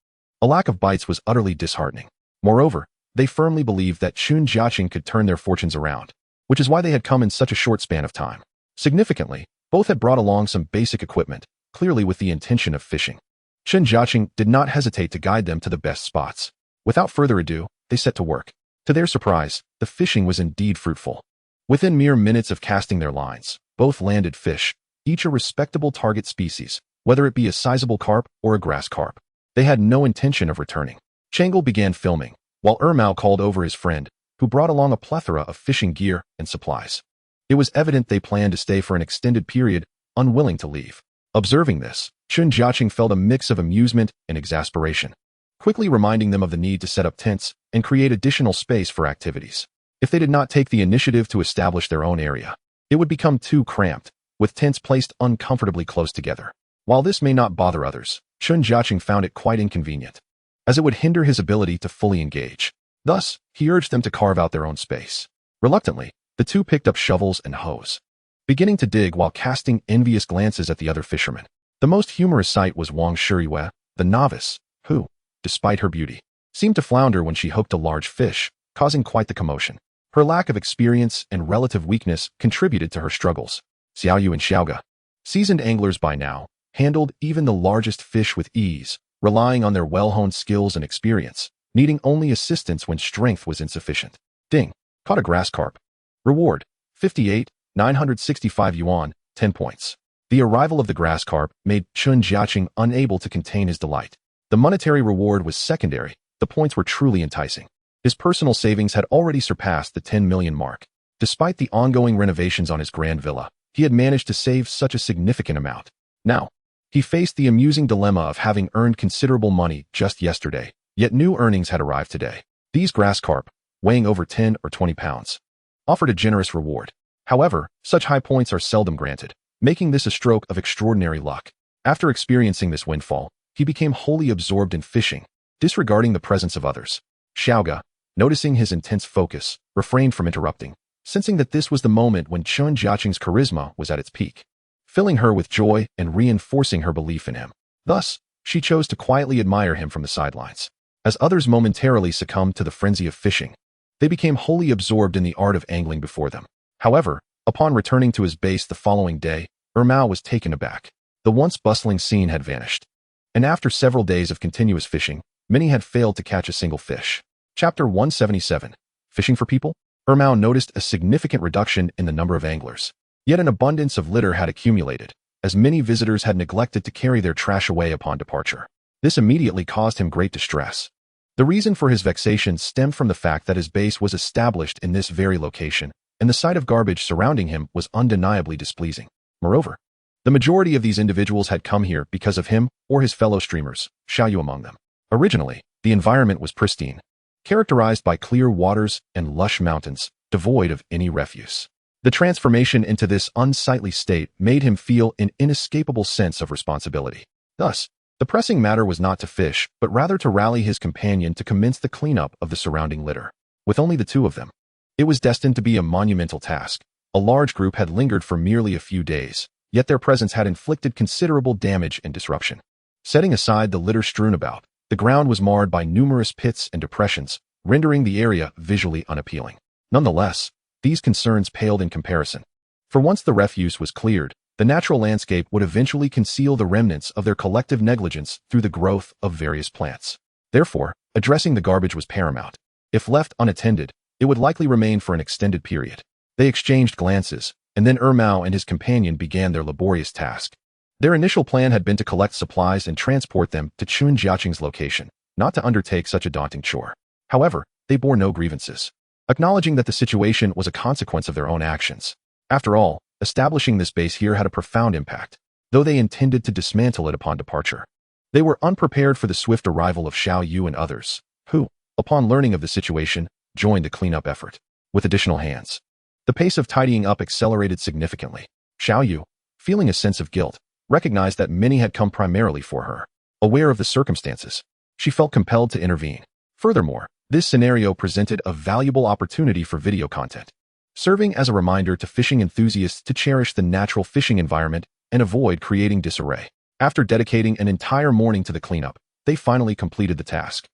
a lack of bites was utterly disheartening. Moreover, they firmly believed that Chen Jiacheng could turn their fortunes around, which is why they had come in such a short span of time. Significantly, both had brought along some basic equipment, clearly with the intention of fishing. Chen Jiacheng did not hesitate to guide them to the best spots. Without further ado, they set to work. To their surprise, the fishing was indeed fruitful. Within mere minutes of casting their lines, both landed fish, each a respectable target species, whether it be a sizable carp or a grass carp. They had no intention of returning. Changle began filming, while Ermao called over his friend, who brought along a plethora of fishing gear and supplies. It was evident they planned to stay for an extended period, unwilling to leave. Observing this, Chen Jiacheng felt a mix of amusement and exasperation, quickly reminding them of the need to set up tents and create additional space for activities. If they did not take the initiative to establish their own area, it would become too cramped, with tents placed uncomfortably close together. While this may not bother others, Chen Jiacheng found it quite inconvenient, as it would hinder his ability to fully engage. Thus, he urged them to carve out their own space. Reluctantly, the two picked up shovels and hoes, beginning to dig while casting envious glances at the other fishermen. The most humorous sight was Wang Shiyue, the novice, who, despite her beauty, seemed to flounder when she hooked a large fish, causing quite the commotion. Her lack of experience and relative weakness contributed to her struggles. Xiaoyu and Saga, seasoned anglers by now, handled even the largest fish with ease, relying on their well-honed skills and experience, needing only assistance when strength was insufficient. Ding. Caught a grass carp. Reward: 58,965 yuan, 10 points. The arrival of the grass carp made Chen Jiacheng unable to contain his delight. The monetary reward was secondary, the points were truly enticing. His personal savings had already surpassed the 10 million mark. Despite the ongoing renovations on his grand villa, he had managed to save such a significant amount. Now, he faced the amusing dilemma of having earned considerable money just yesterday, yet new earnings had arrived today. These grass carp, weighing over 10 or 20 pounds, offered a generous reward. However, such high points are seldom granted, making this a stroke of extraordinary luck. After experiencing this windfall, he became wholly absorbed in fishing, disregarding the presence of others. Saga, noticing his intense focus, refrained from interrupting, sensing that this was the moment when Chen Jiacheng's charisma was at its peak, filling her with joy and reinforcing her belief in him. Thus, she chose to quietly admire him from the sidelines. As others momentarily succumbed to the frenzy of fishing, they became wholly absorbed in the art of angling before them. However, upon returning to his base the following day, Ermao was taken aback. The once bustling scene had vanished, and after several days of continuous fishing, many had failed to catch a single fish. Chapter 177. Fishing for People? Ermao noticed a significant reduction in the number of anglers. Yet an abundance of litter had accumulated, as many visitors had neglected to carry their trash away upon departure. This immediately caused him great distress. The reason for his vexation stemmed from the fact that his base was established in this very location, and the sight of garbage surrounding him was undeniably displeasing. Moreover, the majority of these individuals had come here because of him or his fellow streamers, Xiaoyu among them. Originally, the environment was pristine, characterized by clear waters and lush mountains, devoid of any refuse. The transformation into this unsightly state made him feel an inescapable sense of responsibility. Thus, the pressing matter was not to fish, but rather to rally his companion to commence the cleanup of the surrounding litter. With only the two of them, it was destined to be a monumental task. A large group had lingered for merely a few days, yet their presence had inflicted considerable damage and disruption. Setting aside the litter strewn about, the ground was marred by numerous pits and depressions, rendering the area visually unappealing. Nonetheless, these concerns paled in comparison. For once the refuse was cleared, the natural landscape would eventually conceal the remnants of their collective negligence through the growth of various plants. Therefore, addressing the garbage was paramount. If left unattended, it would likely remain for an extended period. They exchanged glances, and then Ermao and his companion began their laborious task. Their initial plan had been to collect supplies and transport them to Chen Jiacheng's location, not to undertake such a daunting chore. However, they bore no grievances, acknowledging that the situation was a consequence of their own actions. After all, establishing this base here had a profound impact, though they intended to dismantle it upon departure. They were unprepared for the swift arrival of Xiaoyu and others, who, upon learning of the situation, joined the cleanup effort. With additional hands, the pace of tidying up accelerated significantly. Xiaoyu, feeling a sense of guilt, recognized that many had come primarily for her. Aware of the circumstances, she felt compelled to intervene. Furthermore, this scenario presented a valuable opportunity for video content, serving as a reminder to fishing enthusiasts to cherish the natural fishing environment and avoid creating disarray. After dedicating an entire morning to the cleanup, they finally completed the task.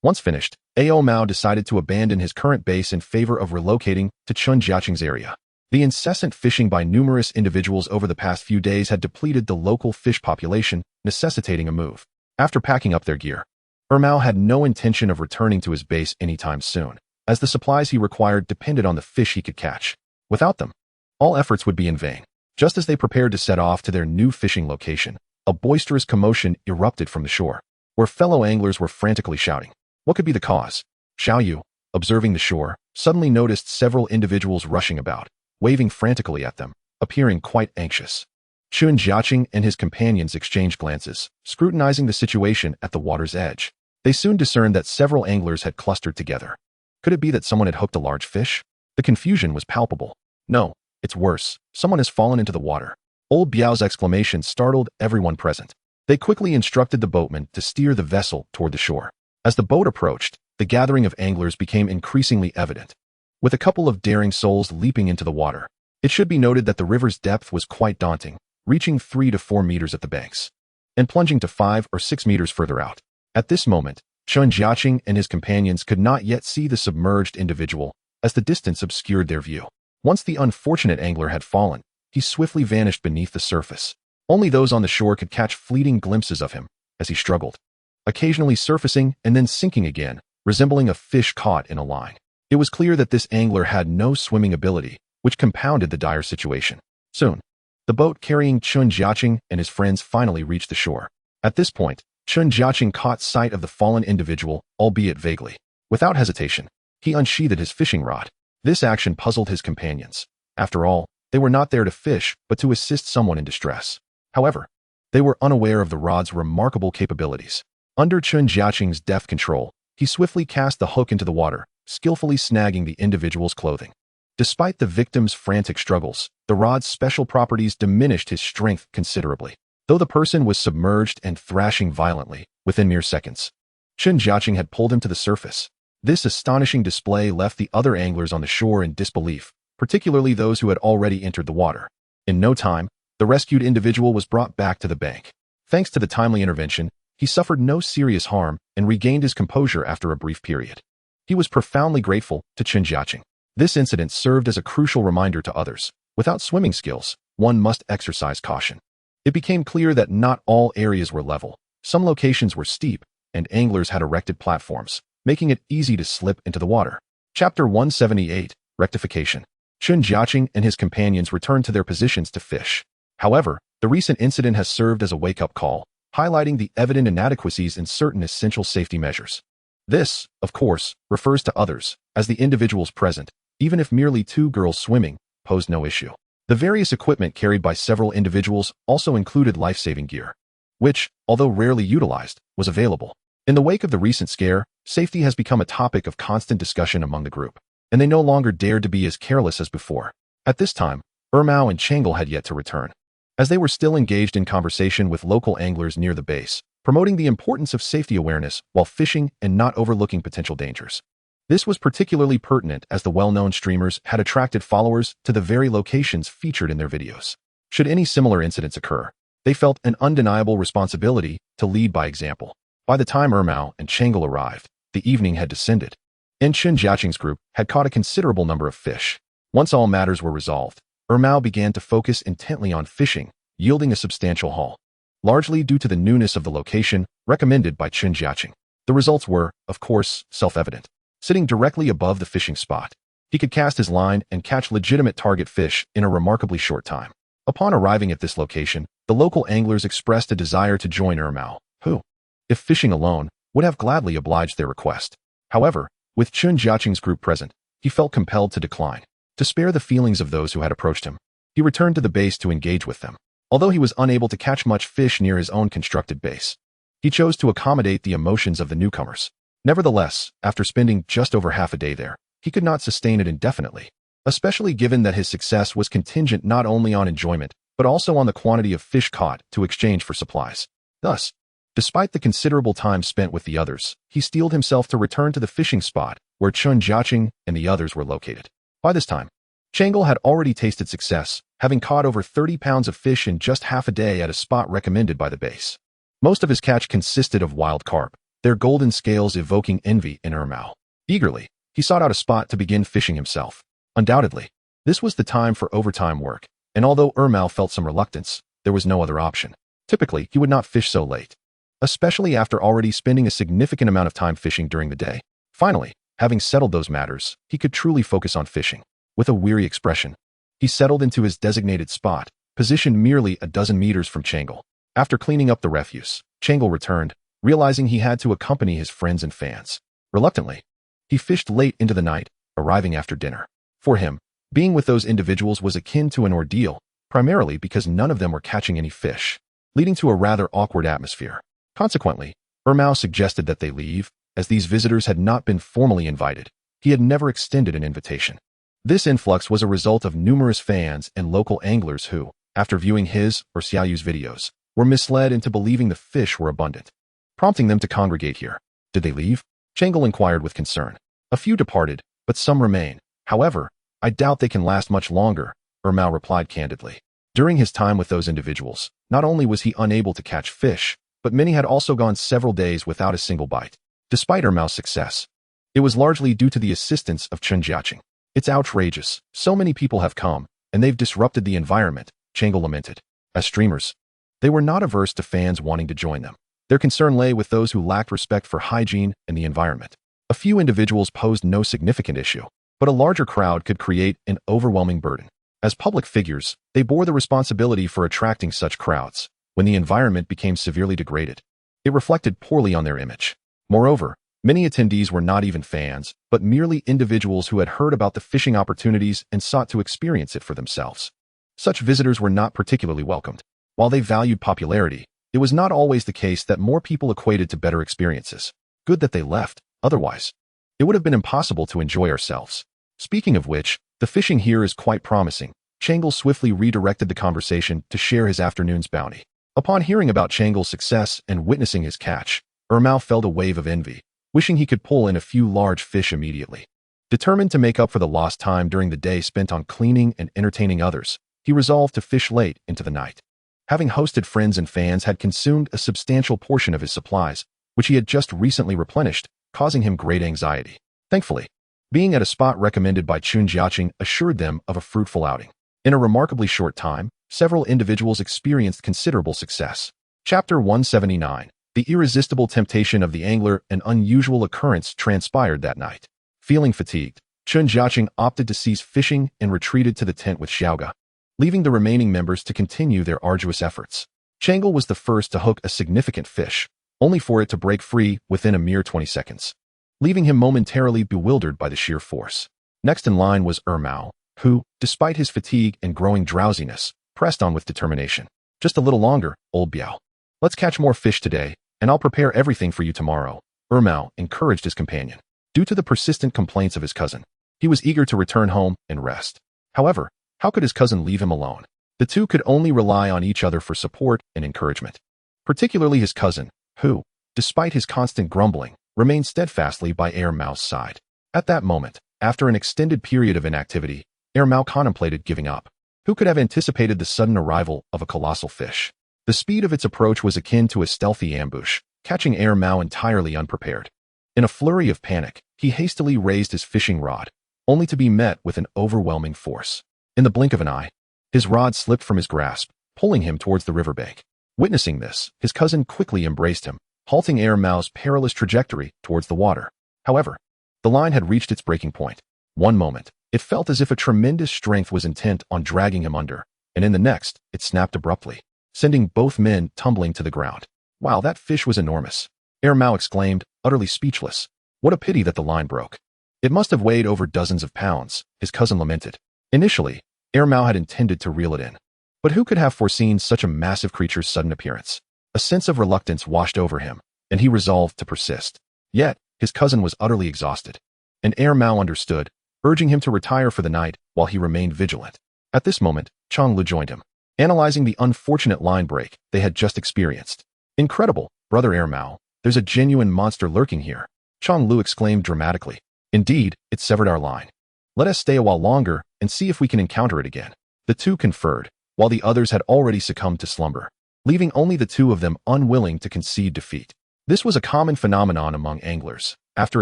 Once finished, Mao decided to abandon his current base in favor of relocating to Chen Jiacheng's area. The incessant fishing by numerous individuals over the past few days had depleted the local fish population, necessitating a move. After packing up their gear, Ermao had no intention of returning to his base anytime soon, as the supplies he required depended on the fish he could catch. Without them, all efforts would be in vain. Just as they prepared to set off to their new fishing location, a boisterous commotion erupted from the shore, where fellow anglers were frantically shouting. What could be the cause? Xiaoyu, observing the shore, suddenly noticed several individuals rushing about, waving frantically at them, appearing quite anxious. Chen Jiacheng and his companions exchanged glances, scrutinizing the situation at the water's edge. They soon discerned that several anglers had clustered together. Could it be that someone had hooked a large fish? The confusion was palpable. No, it's worse. Someone has fallen into the water. Old Biao's exclamation startled everyone present. They quickly instructed the boatman to steer the vessel toward the shore. As the boat approached, the gathering of anglers became increasingly evident, with a couple of daring souls leaping into the water. It should be noted that the river's depth was quite daunting, reaching 3 to 4 meters at the banks, and plunging to 5 or 6 meters further out. At this moment, Chen Jiacheng and his companions could not yet see the submerged individual, as the distance obscured their view. Once the unfortunate angler had fallen, he swiftly vanished beneath the surface. Only those on the shore could catch fleeting glimpses of him as he struggled, occasionally surfacing and then sinking again, resembling a fish caught in a line. It was clear that this angler had no swimming ability, which compounded the dire situation. Soon, the boat carrying Chen Jiacheng and his friends finally reached the shore. At this point, Chen Jiacheng caught sight of the fallen individual, albeit vaguely. Without hesitation, he unsheathed his fishing rod. This action puzzled his companions. After all, they were not there to fish, but to assist someone in distress. However, they were unaware of the rod's remarkable capabilities. Under Chen Jiacheng's deft control, he swiftly cast the hook into the water, skillfully snagging the individual's clothing. Despite the victim's frantic struggles, the rod's special properties diminished his strength considerably. Though the person was submerged and thrashing violently, within mere seconds, Chen Jiacheng had pulled him to the surface. This astonishing display left the other anglers on the shore in disbelief, particularly those who had already entered the water. In no time, the rescued individual was brought back to the bank. Thanks to the timely intervention, he suffered no serious harm and regained his composure after a brief period. He was profoundly grateful to Chen Jiacheng. This incident served as a crucial reminder to others. Without swimming skills, one must exercise caution. It became clear that not all areas were level, Some locations were steep, and anglers had erected platforms, making it easy to slip into the water. Chapter 178, Rectification. Chen Jiacheng and his companions returned to their positions to fish. However, the recent incident has served as a wake-up call, highlighting the evident inadequacies in certain essential safety measures. This, of course, refers to others, as the individuals present, even if merely 2 girls swimming, posed no issue. The various equipment carried by several individuals also included life-saving gear, which, although rarely utilized, was available. In the wake of the recent scare, safety has become a topic of constant discussion among the group, and they no longer dared to be as careless as before. At this time, Ermao and Changle had yet to return, as they were still engaged in conversation with local anglers near the base, promoting the importance of safety awareness while fishing and not overlooking potential dangers. This was particularly pertinent as the well-known streamers had attracted followers to the very locations featured in their videos. Should any similar incidents occur, they felt an undeniable responsibility to lead by example. By the time Ermao and Changle arrived, the evening had descended, and Chen Jiacheng's group had caught a considerable number of fish. Once all matters were resolved, Ermao began to focus intently on fishing, yielding a substantial haul, largely due to the newness of the location recommended by Chen Jiacheng. The results were, of course, self-evident. Sitting directly above the fishing spot, he could cast his line and catch legitimate target fish in a remarkably short time. Upon arriving at this location, the local anglers expressed a desire to join Ermao, who, if fishing alone, would have gladly obliged their request. However, with Chen Jiacheng's group present, he felt compelled to decline. To spare the feelings of those who had approached him, he returned to the base to engage with them. Although he was unable to catch much fish near his own constructed base, he chose to accommodate the emotions of the newcomers. Nevertheless, after spending just over half a day there, he could not sustain it indefinitely, especially given that his success was contingent not only on enjoyment, but also on the quantity of fish caught to exchange for supplies. Thus, despite the considerable time spent with the others, he steeled himself to return to the fishing spot where Chen Jiacheng and the others were located. By this time, Changle had already tasted success, having caught over 30 pounds of fish in just half a day at a spot recommended by the base. Most of his catch consisted of wild carp, their golden scales evoking envy in Ermao. Eagerly, he sought out a spot to begin fishing himself. Undoubtedly, this was the time for overtime work, and although Ermao felt some reluctance, there was no other option. Typically, he would not fish so late, especially after already spending a significant amount of time fishing during the day. Finally, having settled those matters, he could truly focus on fishing. With a weary expression, he settled into his designated spot, positioned merely a dozen meters from Changle. After cleaning up the refuse, Changle returned, realizing he had to accompany his friends and fans. Reluctantly, he fished late into the night, arriving after dinner. For him, being with those individuals was akin to an ordeal, primarily because none of them were catching any fish, leading to a rather awkward atmosphere. Consequently, Ermao suggested that they leave, as these visitors had not been formally invited. He had never extended an invitation. This influx was a result of numerous fans and local anglers who, after viewing his or Xiaoyu's videos, were misled into believing the fish were abundant, prompting them to congregate here. Did they leave? Changle inquired with concern. A few departed, but some remain. However, I doubt they can last much longer, Ermao replied candidly. During his time with those individuals, not only was he unable to catch fish, but many had also gone several days without a single bite. Despite Ermao's success, it was largely due to the assistance of Chen Jiacheng. It's outrageous. So many people have come, and they've disrupted the environment, Changle lamented. As streamers, they were not averse to fans wanting to join them. Their concern lay with those who lacked respect for hygiene and the environment. A few individuals posed no significant issue, but a larger crowd could create an overwhelming burden. As public figures, they bore the responsibility for attracting such crowds. When the environment became severely degraded, it reflected poorly on their image. Moreover, many attendees were not even fans, but merely individuals who had heard about the fishing opportunities and sought to experience it for themselves. Such visitors were not particularly welcomed. While they valued popularity, it was not always the case that more people equated to better experiences. Good that they left, otherwise, it would have been impossible to enjoy ourselves. Speaking of which, the fishing here is quite promising. Changle swiftly redirected the conversation to share his afternoon's bounty. Upon hearing about Changle's success and witnessing his catch, Ermao felt a wave of envy, wishing he could pull in a few large fish immediately. Determined to make up for the lost time during the day spent on cleaning and entertaining others, he resolved to fish late into the night. Having hosted friends and fans had consumed a substantial portion of his supplies, which he had just recently replenished, causing him great anxiety. Thankfully, being at a spot recommended by Chen Jiacheng assured them of a fruitful outing. In a remarkably short time, several individuals experienced considerable success. Chapter 179. The irresistible temptation of the angler, an unusual occurrence, transpired that night. Feeling fatigued, Chen Jiacheng opted to cease fishing and retreated to the tent with Saga, leaving the remaining members to continue their arduous efforts. Changel was the first to hook a significant fish, only for it to break free within a mere 20 seconds, leaving him momentarily bewildered by the sheer force. Next in line was Mao, who, despite his fatigue and growing drowsiness, pressed on with determination. Just a little longer, old Biao. Let's catch more fish today, and I'll prepare everything for you tomorrow. Mao encouraged his companion. Due to the persistent complaints of his cousin, he was eager to return home and rest. However, how could his cousin leave him alone? The two could only rely on each other for support and encouragement. Particularly his cousin, who, despite his constant grumbling, remained steadfastly by Mao's side. At that moment, after an extended period of inactivity, Mao contemplated giving up. Who could have anticipated the sudden arrival of a colossal fish? The speed of its approach was akin to a stealthy ambush, catching Mao entirely unprepared. In a flurry of panic, he hastily raised his fishing rod, only to be met with an overwhelming force. In the blink of an eye, his rod slipped from his grasp, pulling him towards the riverbank. Witnessing this, his cousin quickly embraced him, halting Mao's perilous trajectory towards the water. However, the line had reached its breaking point. One moment, it felt as if a tremendous strength was intent on dragging him under, and in the next, it snapped abruptly, sending both men tumbling to the ground. Wow, that fish was enormous. Mao exclaimed, utterly speechless. What a pity that the line broke. It must have weighed over dozens of pounds, his cousin lamented. Initially, Mao had intended to reel it in. But who could have foreseen such a massive creature's sudden appearance? A sense of reluctance washed over him, and he resolved to persist. Yet, his cousin was utterly exhausted. And Mao understood, urging him to retire for the night while he remained vigilant. At this moment, Chang Lu joined him, analyzing the unfortunate line break they had just experienced. Incredible, brother Mao. There's a genuine monster lurking here, Chang Lu exclaimed dramatically. Indeed, it severed our line. Let us stay a while longer and see if we can encounter it again. The two conferred, while the others had already succumbed to slumber, leaving only the two of them unwilling to concede defeat. This was a common phenomenon among anglers. After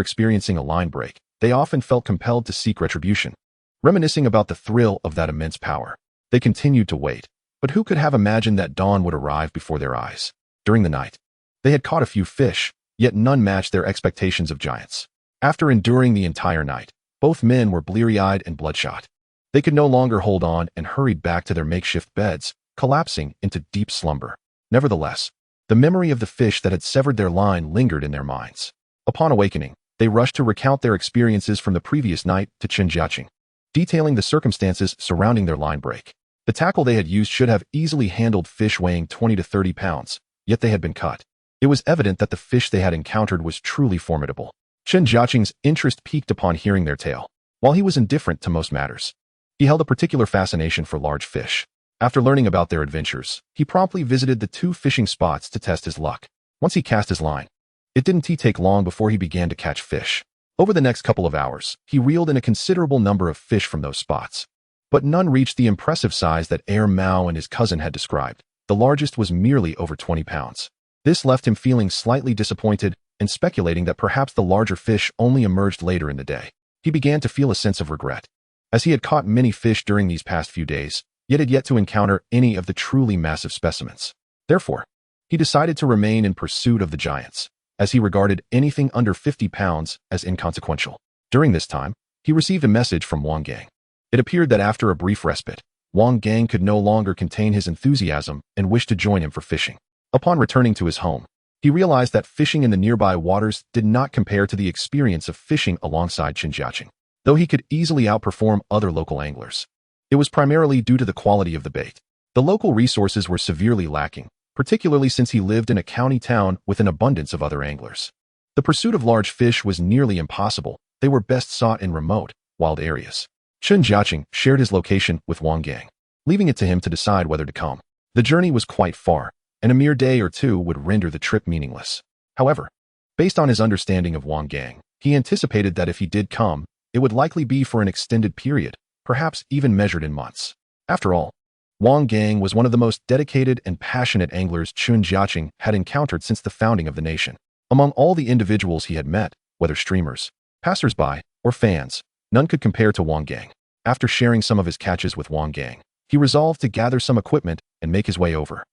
experiencing a line break, they often felt compelled to seek retribution. Reminiscing about the thrill of that immense power, they continued to wait, but who could have imagined that dawn would arrive before their eyes? During the night, they had caught a few fish, yet none matched their expectations of giants. After enduring the entire night, both men were bleary-eyed and bloodshot. They could no longer hold on and hurried back to their makeshift beds, collapsing into deep slumber. Nevertheless, the memory of the fish that had severed their line lingered in their minds. Upon awakening, they rushed to recount their experiences from the previous night to Chen Jiacheng, detailing the circumstances surrounding their line break. The tackle they had used should have easily handled fish weighing 20 to 30 pounds, yet they had been cut. It was evident that the fish they had encountered was truly formidable. Chen Jiacheng's interest piqued upon hearing their tale. While he was indifferent to most matters, he held a particular fascination for large fish. After learning about their adventures, he promptly visited the two fishing spots to test his luck. Once he cast his line, it didn't take long before he began to catch fish. Over the next couple of hours, he reeled in a considerable number of fish from those spots. But none reached the impressive size that Mao and his cousin had described. The largest was merely over 20 pounds. This left him feeling slightly disappointed and speculating that perhaps the larger fish only emerged later in the day. He began to feel a sense of regret, as he had caught many fish during these past few days, yet had yet to encounter any of the truly massive specimens. Therefore, he decided to remain in pursuit of the giants, as he regarded anything under 50 pounds as inconsequential. During this time, he received a message from Wang Gang. It appeared that after a brief respite, Wang Gang could no longer contain his enthusiasm and wished to join him for fishing. Upon returning to his home, he realized that fishing in the nearby waters did not compare to the experience of fishing alongside Chen Jiacheng, though he could easily outperform other local anglers. It was primarily due to the quality of the bait. The local resources were severely lacking, particularly since he lived in a county town with an abundance of other anglers. The pursuit of large fish was nearly impossible. They were best sought in remote, wild areas. Chen Jiacheng shared his location with Wang Gang, leaving it to him to decide whether to come. The journey was quite far, and a mere day or two would render the trip meaningless. However, based on his understanding of Wang Gang, he anticipated that if he did come, it would likely be for an extended period, perhaps even measured in months. After all, Wang Gang was one of the most dedicated and passionate anglers Chen Jiacheng had encountered since the founding of the nation. Among all the individuals he had met, whether streamers, passers-by, or fans, none could compare to Wang Gang. After sharing some of his catches with Wang Gang, he resolved to gather some equipment and make his way over.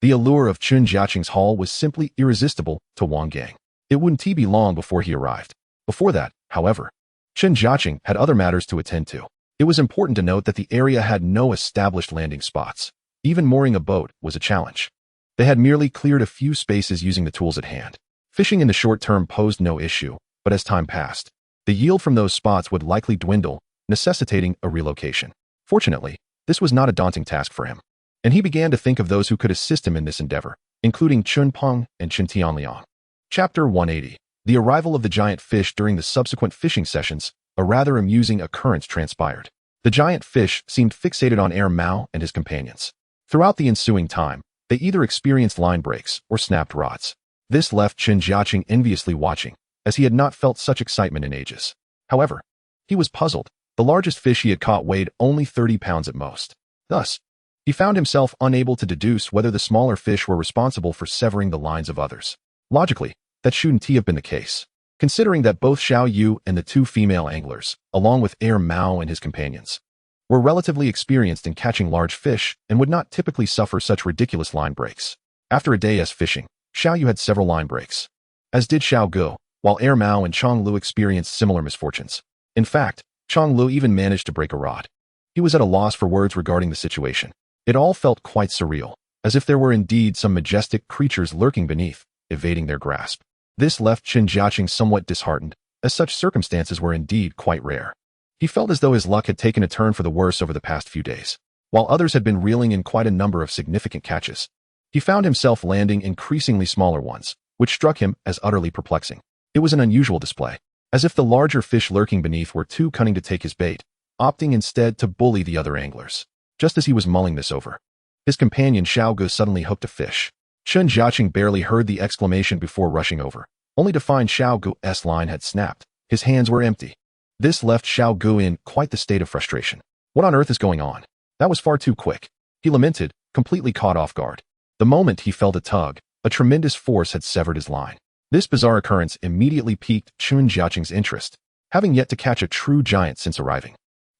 The allure of Chen Jiacheng's haul was simply irresistible to Wang Gang. It wouldn't be long before he arrived. Before that, however, Chen Jiacheng had other matters to attend to. It was important to note that the area had no established landing spots. Even mooring a boat was a challenge. They had merely cleared a few spaces using the tools at hand. Fishing in the short term posed no issue, but as time passed, the yield from those spots would likely dwindle, necessitating a relocation. Fortunately, this was not a daunting task for him, and he began to think of those who could assist him in this endeavor, including Chun Peng and Chen Tianliang. Chapter 180. The arrival of the giant fish. During the subsequent fishing sessions, a rather amusing occurrence transpired. The giant fish seemed fixated on Mao and his companions. Throughout the ensuing time, they either experienced line breaks or snapped rods. This left Chen Jiacheng enviously watching, as he had not felt such excitement in ages. However, he was puzzled. The largest fish he had caught weighed only 30 pounds at most. Thus, he found himself unable to deduce whether the smaller fish were responsible for severing the lines of others. Logically, that shouldn't have been the case, considering that both Xiao Yu and the two female anglers, along with Mao and his companions, were relatively experienced in catching large fish and would not typically suffer such ridiculous line breaks. After a day's fishing, Xiao Yu had several line breaks, as did Xiao Gu, while Mao and Chong Lu experienced similar misfortunes. In fact, Chong Lu even managed to break a rod. He was at a loss for words regarding the situation. It all felt quite surreal, as if there were indeed some majestic creatures lurking beneath, evading their grasp. This left Chen Jiacheng somewhat disheartened, as such circumstances were indeed quite rare. He felt as though his luck had taken a turn for the worse over the past few days. While others had been reeling in quite a number of significant catches, he found himself landing increasingly smaller ones, which struck him as utterly perplexing. It was an unusual display, as if the larger fish lurking beneath were too cunning to take his bait, opting instead to bully the other anglers. Just as he was mulling this over, his companion Xiao Gu suddenly hooked a fish. Chen Jiacheng barely heard the exclamation before rushing over, only to find Xiao Gu's line had snapped. His hands were empty. This left Xiao Gu in quite the state of frustration. What on earth is going on? That was far too quick, he lamented, completely caught off guard. The moment he felt a tug, a tremendous force had severed his line. This bizarre occurrence immediately piqued Chen Jiacheng's interest, having yet to catch a true giant since arriving.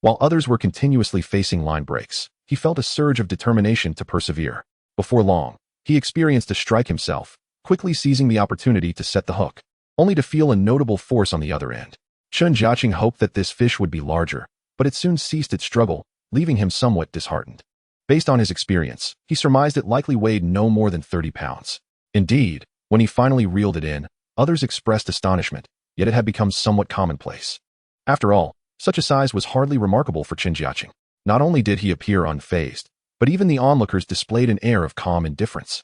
While others were continuously facing line breaks, he felt a surge of determination to persevere. Before long, he experienced a strike himself, quickly seizing the opportunity to set the hook, only to feel a notable force on the other end. Chen Jiacheng hoped that this fish would be larger, but it soon ceased its struggle, leaving him somewhat disheartened. Based on his experience, he surmised it likely weighed no more than 30 pounds. Indeed, when he finally reeled it in, others expressed astonishment, yet it had become somewhat commonplace. After all, such a size was hardly remarkable for Chen Jiacheng. Not only did he appear unfazed, but even the onlookers displayed an air of calm indifference.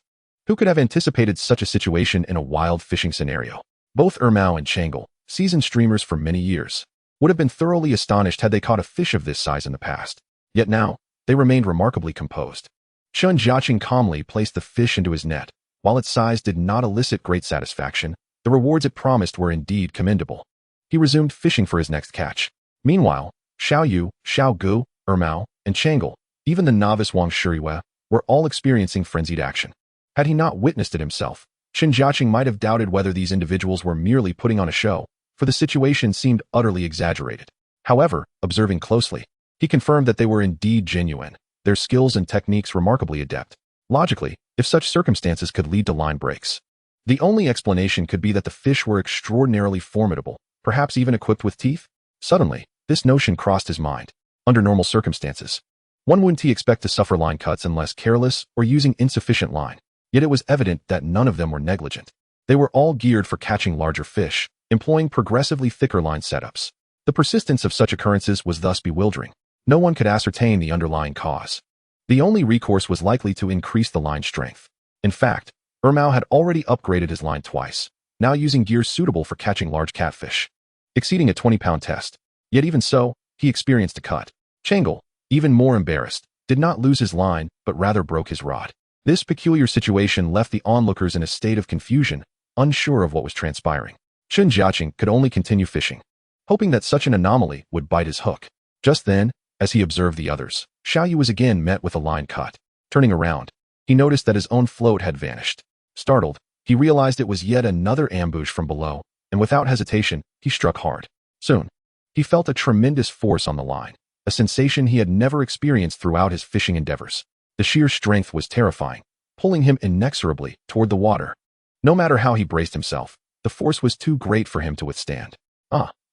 Who could have anticipated such a situation in a wild fishing scenario? Both Mao and Changel, seasoned streamers for many years, would have been thoroughly astonished had they caught a fish of this size in the past. Yet now, they remained remarkably composed. Chen Jiacheng calmly placed the fish into his net. While its size did not elicit great satisfaction, the rewards it promised were indeed commendable. He resumed fishing for his next catch. Meanwhile, Xiao Yu, Xiao Gu, Mao, and Changel, even the novice Wang Shuriwe, were all experiencing frenzied action. Had he not witnessed it himself, Chen Jiacheng might have doubted whether these individuals were merely putting on a show, for the situation seemed utterly exaggerated. However, observing closely, he confirmed that they were indeed genuine, their skills and techniques remarkably adept. Logically, if such circumstances could lead to line breaks, the only explanation could be that the fish were extraordinarily formidable, perhaps even equipped with teeth. Suddenly, this notion crossed his mind. Under normal circumstances, one wouldn't expect to suffer line cuts unless careless or using insufficient line. Yet it was evident that none of them were negligent. They were all geared for catching larger fish, employing progressively thicker line setups. The persistence of such occurrences was thus bewildering. No one could ascertain the underlying cause. The only recourse was likely to increase the line strength. In fact, Mao had already upgraded his line twice, now using gears suitable for catching large catfish, exceeding a 20-pound test. Yet even so, he experienced a cut. Changel, even more embarrassed, did not lose his line, but rather broke his rod. This peculiar situation left the onlookers in a state of confusion, unsure of what was transpiring. Chen Jiacheng could only continue fishing, hoping that such an anomaly would bite his hook. Just then, as he observed the others, Xiao Yu was again met with a line cut. Turning around, he noticed that his own float had vanished. Startled, he realized it was yet another ambush from below, and without hesitation, he struck hard. Soon, he felt a tremendous force on the line, a sensation he had never experienced throughout his fishing endeavors. The sheer strength was terrifying, pulling him inexorably toward the water. No matter how he braced himself, the force was too great for him to withstand.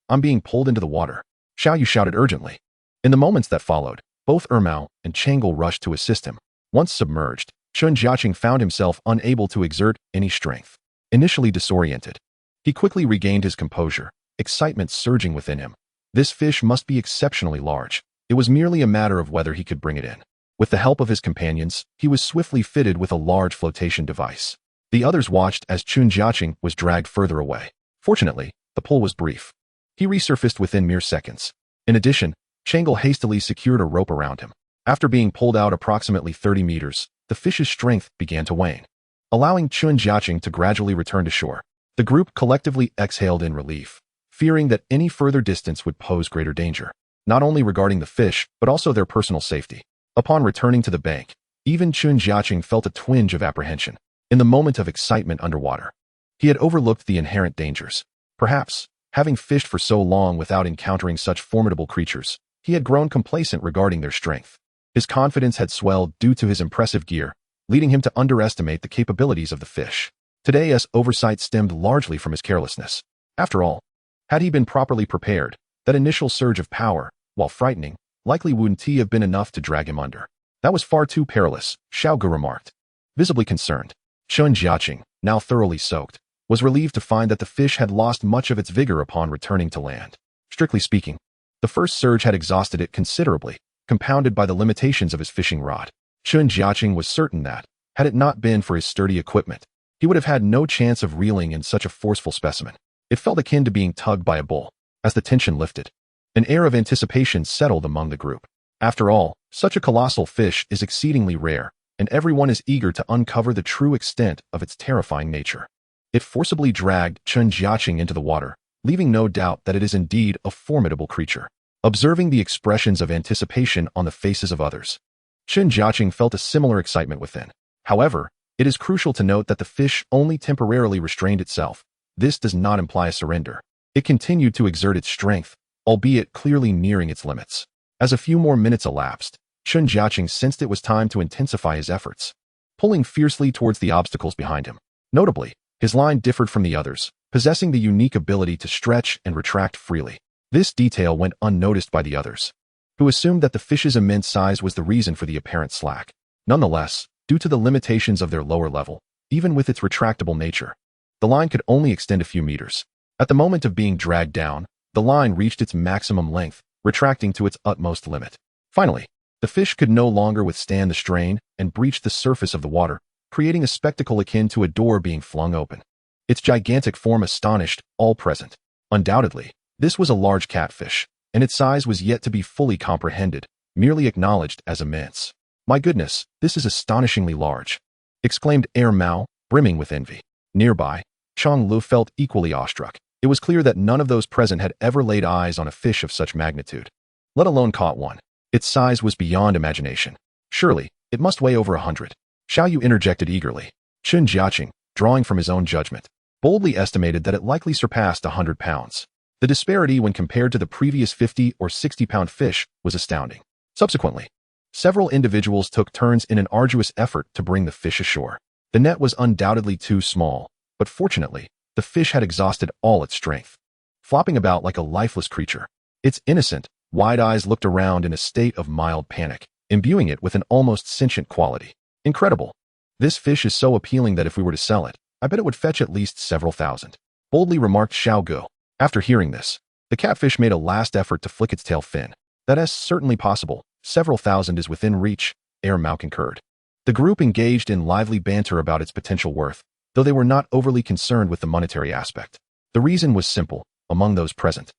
I'm being pulled into the water," Xiao Yu shouted urgently. In the moments that followed, both Ermao and Changel rushed to assist him. Once submerged, Chen Jiacheng found himself unable to exert any strength. Initially disoriented, he quickly regained his composure, excitement surging within him. This fish must be exceptionally large. It was merely a matter of whether he could bring it in. With the help of his companions, he was swiftly fitted with a large flotation device. The others watched as Chen Jiacheng was dragged further away. Fortunately, the pull was brief. He resurfaced within mere seconds. In addition, Changel hastily secured a rope around him. After being pulled out approximately 30 meters, the fish's strength began to wane. Allowing Chen Jiacheng to gradually return to shore, the group collectively exhaled in relief, fearing that any further distance would pose greater danger, not only regarding the fish, but also their personal safety. Upon returning to the bank, even Chen Jiacheng felt a twinge of apprehension. In the moment of excitement underwater, he had overlooked the inherent dangers. Perhaps, having fished for so long without encountering such formidable creatures, he had grown complacent regarding their strength. His confidence had swelled due to his impressive gear, leading him to underestimate the capabilities of the fish. Today's oversight stemmed largely from his carelessness. After all, had he been properly prepared, that initial surge of power, while frightening, likely wouldn't have been enough to drag him under. That was far too perilous, Xiao Gu remarked. Visibly concerned, Chen Jiacheng, now thoroughly soaked, was relieved to find that the fish had lost much of its vigor upon returning to land. Strictly speaking, the first surge had exhausted it considerably, compounded by the limitations of his fishing rod. Chen Jiacheng was certain that, had it not been for his sturdy equipment, he would have had no chance of reeling in such a forceful specimen. It felt akin to being tugged by a bull. As the tension lifted, an air of anticipation settled among the group. After all, such a colossal fish is exceedingly rare, and everyone is eager to uncover the true extent of its terrifying nature. It forcibly dragged Chen Jiacheng into the water, leaving no doubt that it is indeed a formidable creature. Observing the expressions of anticipation on the faces of others, Chen Jiacheng felt a similar excitement within. However, it is crucial to note that the fish only temporarily restrained itself. This does not imply a surrender. It continued to exert its strength, albeit clearly nearing its limits. As a few more minutes elapsed, Chen Jiacheng sensed it was time to intensify his efforts, pulling fiercely towards the obstacles behind him. Notably, his line differed from the others, possessing the unique ability to stretch and retract freely. This detail went unnoticed by the others, who assumed that the fish's immense size was the reason for the apparent slack. Nonetheless, due to the limitations of their lower level, even with its retractable nature, the line could only extend a few meters. At the moment of being dragged down, the line reached its maximum length, retracting to its utmost limit. Finally, the fish could no longer withstand the strain and breached the surface of the water, creating a spectacle akin to a door being flung open. Its gigantic form astonished all present. Undoubtedly, this was a large catfish, and its size was yet to be fully comprehended, merely acknowledged as immense. "My goodness, this is astonishingly large," exclaimed Mao, brimming with envy. Nearby, Chang Lu felt equally awestruck. It was clear that none of those present had ever laid eyes on a fish of such magnitude, let alone caught one. Its size was beyond imagination. Surely, it must weigh over 100. Xiao Yu interjected eagerly. Chen Jiacheng, drawing from his own judgment, boldly estimated that it likely surpassed 100 pounds. The disparity when compared to the previous 50 or 60-pound fish was astounding. Subsequently, several individuals took turns in an arduous effort to bring the fish ashore. The net was undoubtedly too small, but fortunately, the fish had exhausted all its strength, flopping about like a lifeless creature. Its innocent, wide eyes looked around in a state of mild panic, imbuing it with an almost sentient quality. Incredible. This fish is so appealing that if we were to sell it, I bet it would fetch at least several thousand, boldly remarked Xiao Gu. After hearing this, the catfish made a last effort to flick its tail fin. That is certainly possible. Several thousand is within reach, Mao concurred. The group engaged in lively banter about its potential worth, though they were not overly concerned with the monetary aspect. The reason was simple, among those present.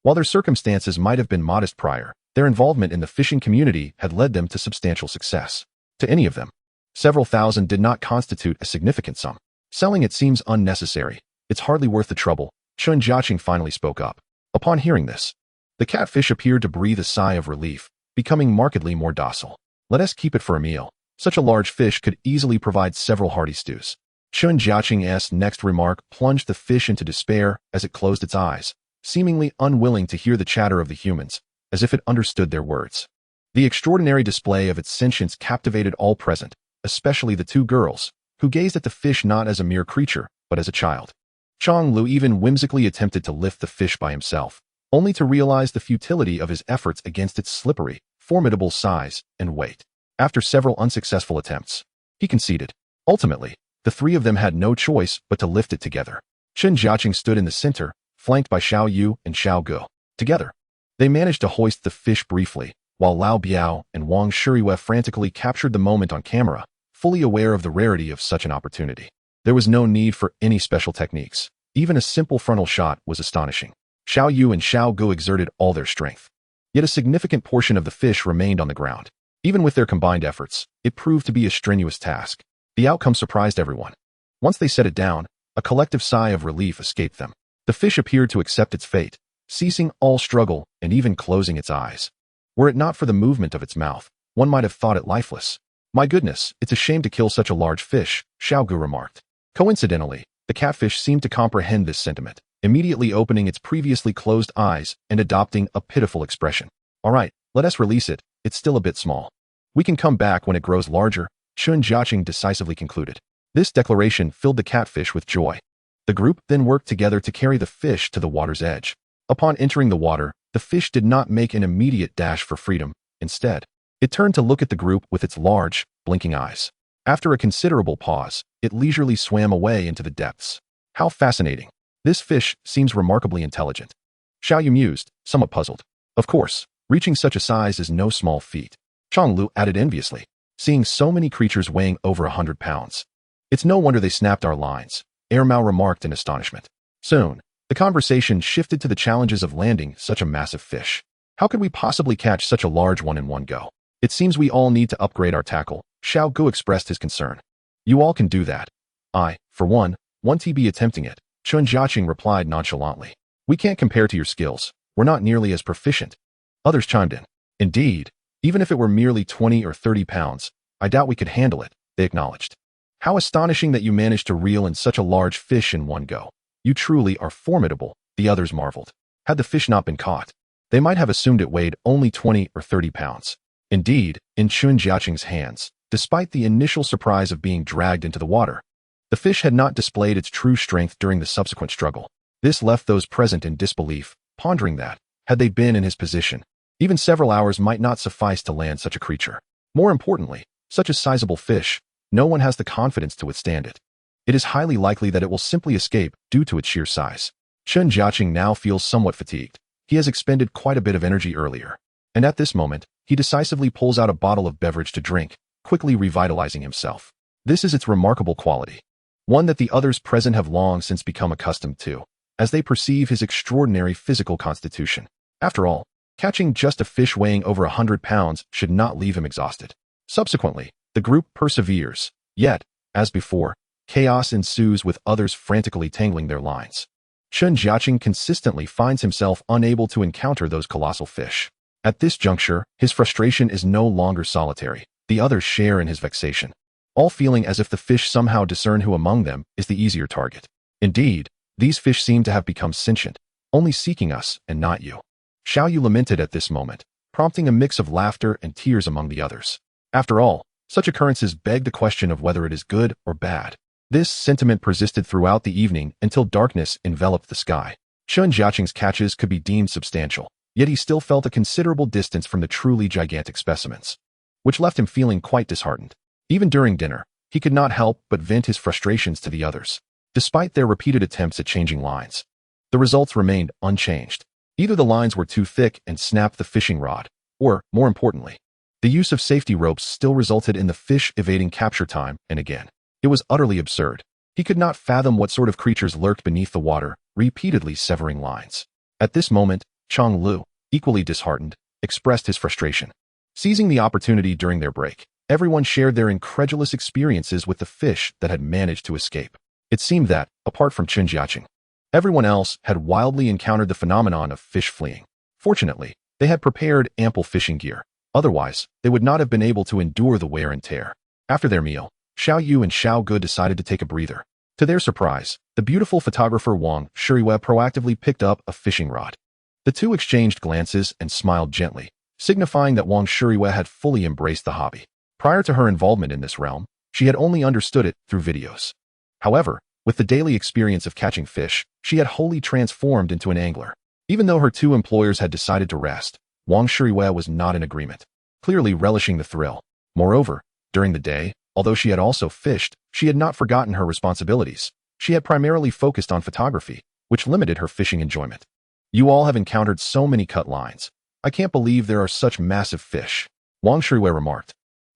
While their circumstances might have been modest prior, their involvement in the fishing community had led them to substantial success. To any of them, several thousand did not constitute a significant sum. Selling it seems unnecessary. It's hardly worth the trouble, Chen Jiacheng finally spoke up. Upon hearing this, the catfish appeared to breathe a sigh of relief, becoming markedly more docile. Let us keep it for a meal. Such a large fish could easily provide several hearty stews. Chen Jiacheng's next remark plunged the fish into despair as it closed its eyes, seemingly unwilling to hear the chatter of the humans, as if it understood their words. The extraordinary display of its sentience captivated all present, especially the two girls, who gazed at the fish not as a mere creature, but as a child. Chen Lu even whimsically attempted to lift the fish by himself, only to realize the futility of his efforts against its slippery, formidable size and weight. After several unsuccessful attempts, he conceded. Ultimately, the three of them had no choice but to lift it together. Chen Jiacheng stood in the center, flanked by Xiao Yu and Xiao Ge. Together, they managed to hoist the fish briefly, while Lao Biao and Wang Shuriwei frantically captured the moment on camera, fully aware of the rarity of such an opportunity. There was no need for any special techniques. Even a simple frontal shot was astonishing. Xiao Yu and Xiao Ge exerted all their strength. Yet a significant portion of the fish remained on the ground. Even with their combined efforts, it proved to be a strenuous task. The outcome surprised everyone. Once they set it down, a collective sigh of relief escaped them. The fish appeared to accept its fate, ceasing all struggle and even closing its eyes. Were it not for the movement of its mouth, one might have thought it lifeless. My goodness, it's a shame to kill such a large fish, Xiao Ge remarked. Coincidentally, the catfish seemed to comprehend this sentiment, immediately opening its previously closed eyes and adopting a pitiful expression. All right, let us release it, it's still a bit small. We can come back when it grows larger, Chen Jiacheng decisively concluded. This declaration filled the catfish with joy. The group then worked together to carry the fish to the water's edge. Upon entering the water, the fish did not make an immediate dash for freedom. Instead, it turned to look at the group with its large, blinking eyes. After a considerable pause, it leisurely swam away into the depths. How fascinating. This fish seems remarkably intelligent. Xiao Yu mused, somewhat puzzled. Of course, reaching such a size is no small feat. Chen Lu added enviously, seeing so many creatures weighing over 100 pounds. It's no wonder they snapped our lines, Mao remarked in astonishment. Soon, the conversation shifted to the challenges of landing such a massive fish. How could we possibly catch such a large one in one go? It seems we all need to upgrade our tackle, Xiao Ge expressed his concern. You all can do that. I, for one, want to be attempting it, Chen Jiacheng replied nonchalantly. We can't compare to your skills, we're not nearly as proficient. Others chimed in. Indeed, even if it were merely 20 or 30 pounds, I doubt we could handle it, they acknowledged. How astonishing that you managed to reel in such a large fish in one go. You truly are formidable, the others marveled. Had the fish not been caught, they might have assumed it weighed only 20 or 30 pounds. Indeed, in Chen Jiacheng's hands, despite the initial surprise of being dragged into the water, the fish had not displayed its true strength during the subsequent struggle. This left those present in disbelief, pondering that, had they been in his position, even several hours might not suffice to land such a creature. More importantly, such a sizable fish, no one has the confidence to withstand it. It is highly likely that it will simply escape due to its sheer size. Chen Jiacheng now feels somewhat fatigued. He has expended quite a bit of energy earlier, and at this moment, he decisively pulls out a bottle of beverage to drink, quickly revitalizing himself. This is its remarkable quality, one that the others present have long since become accustomed to, as they perceive his extraordinary physical constitution. After all, catching just a fish weighing over 100 pounds should not leave him exhausted. Subsequently, the group perseveres, yet, as before, chaos ensues with others frantically tangling their lines. Chen Jiacheng consistently finds himself unable to encounter those colossal fish. At this juncture, his frustration is no longer solitary. The others share in his vexation, all feeling as if the fish somehow discern who among them is the easier target. Indeed, these fish seem to have become sentient, only seeking us and not you. Xiao Yu lamented at this moment, prompting a mix of laughter and tears among the others. After all, such occurrences beg the question of whether it is good or bad. This sentiment persisted throughout the evening until darkness enveloped the sky. Chen Jiacheng's catches could be deemed substantial, yet he still felt a considerable distance from the truly gigantic specimens, which left him feeling quite disheartened. Even during dinner, he could not help but vent his frustrations to the others. Despite their repeated attempts at changing lines, the results remained unchanged. Either the lines were too thick and snapped the fishing rod, or, more importantly, the use of safety ropes still resulted in the fish evading capture time and again. It was utterly absurd. He could not fathom what sort of creatures lurked beneath the water, repeatedly severing lines. At this moment, Chen Lu, equally disheartened, expressed his frustration. Seizing the opportunity during their break, everyone shared their incredulous experiences with the fish that had managed to escape. It seemed that, apart from Chen Jiacheng, everyone else had wildly encountered the phenomenon of fish fleeing. Fortunately, they had prepared ample fishing gear. Otherwise, they would not have been able to endure the wear and tear. After their meal, Xiao Yu and Xiao Ge decided to take a breather. To their surprise, the beautiful photographer Wang Shuriwei proactively picked up a fishing rod. The two exchanged glances and smiled gently, signifying that Wang Shuriwei had fully embraced the hobby. Prior to her involvement in this realm, she had only understood it through videos. However, with the daily experience of catching fish, she had wholly transformed into an angler. Even though her two employers had decided to rest, Wang Shuiwei was not in agreement, clearly relishing the thrill. Moreover, during the day, although she had also fished, she had not forgotten her responsibilities. She had primarily focused on photography, which limited her fishing enjoyment. You all have encountered so many cut lines. I can't believe there are such massive fish, Wang Shuiwei remarked,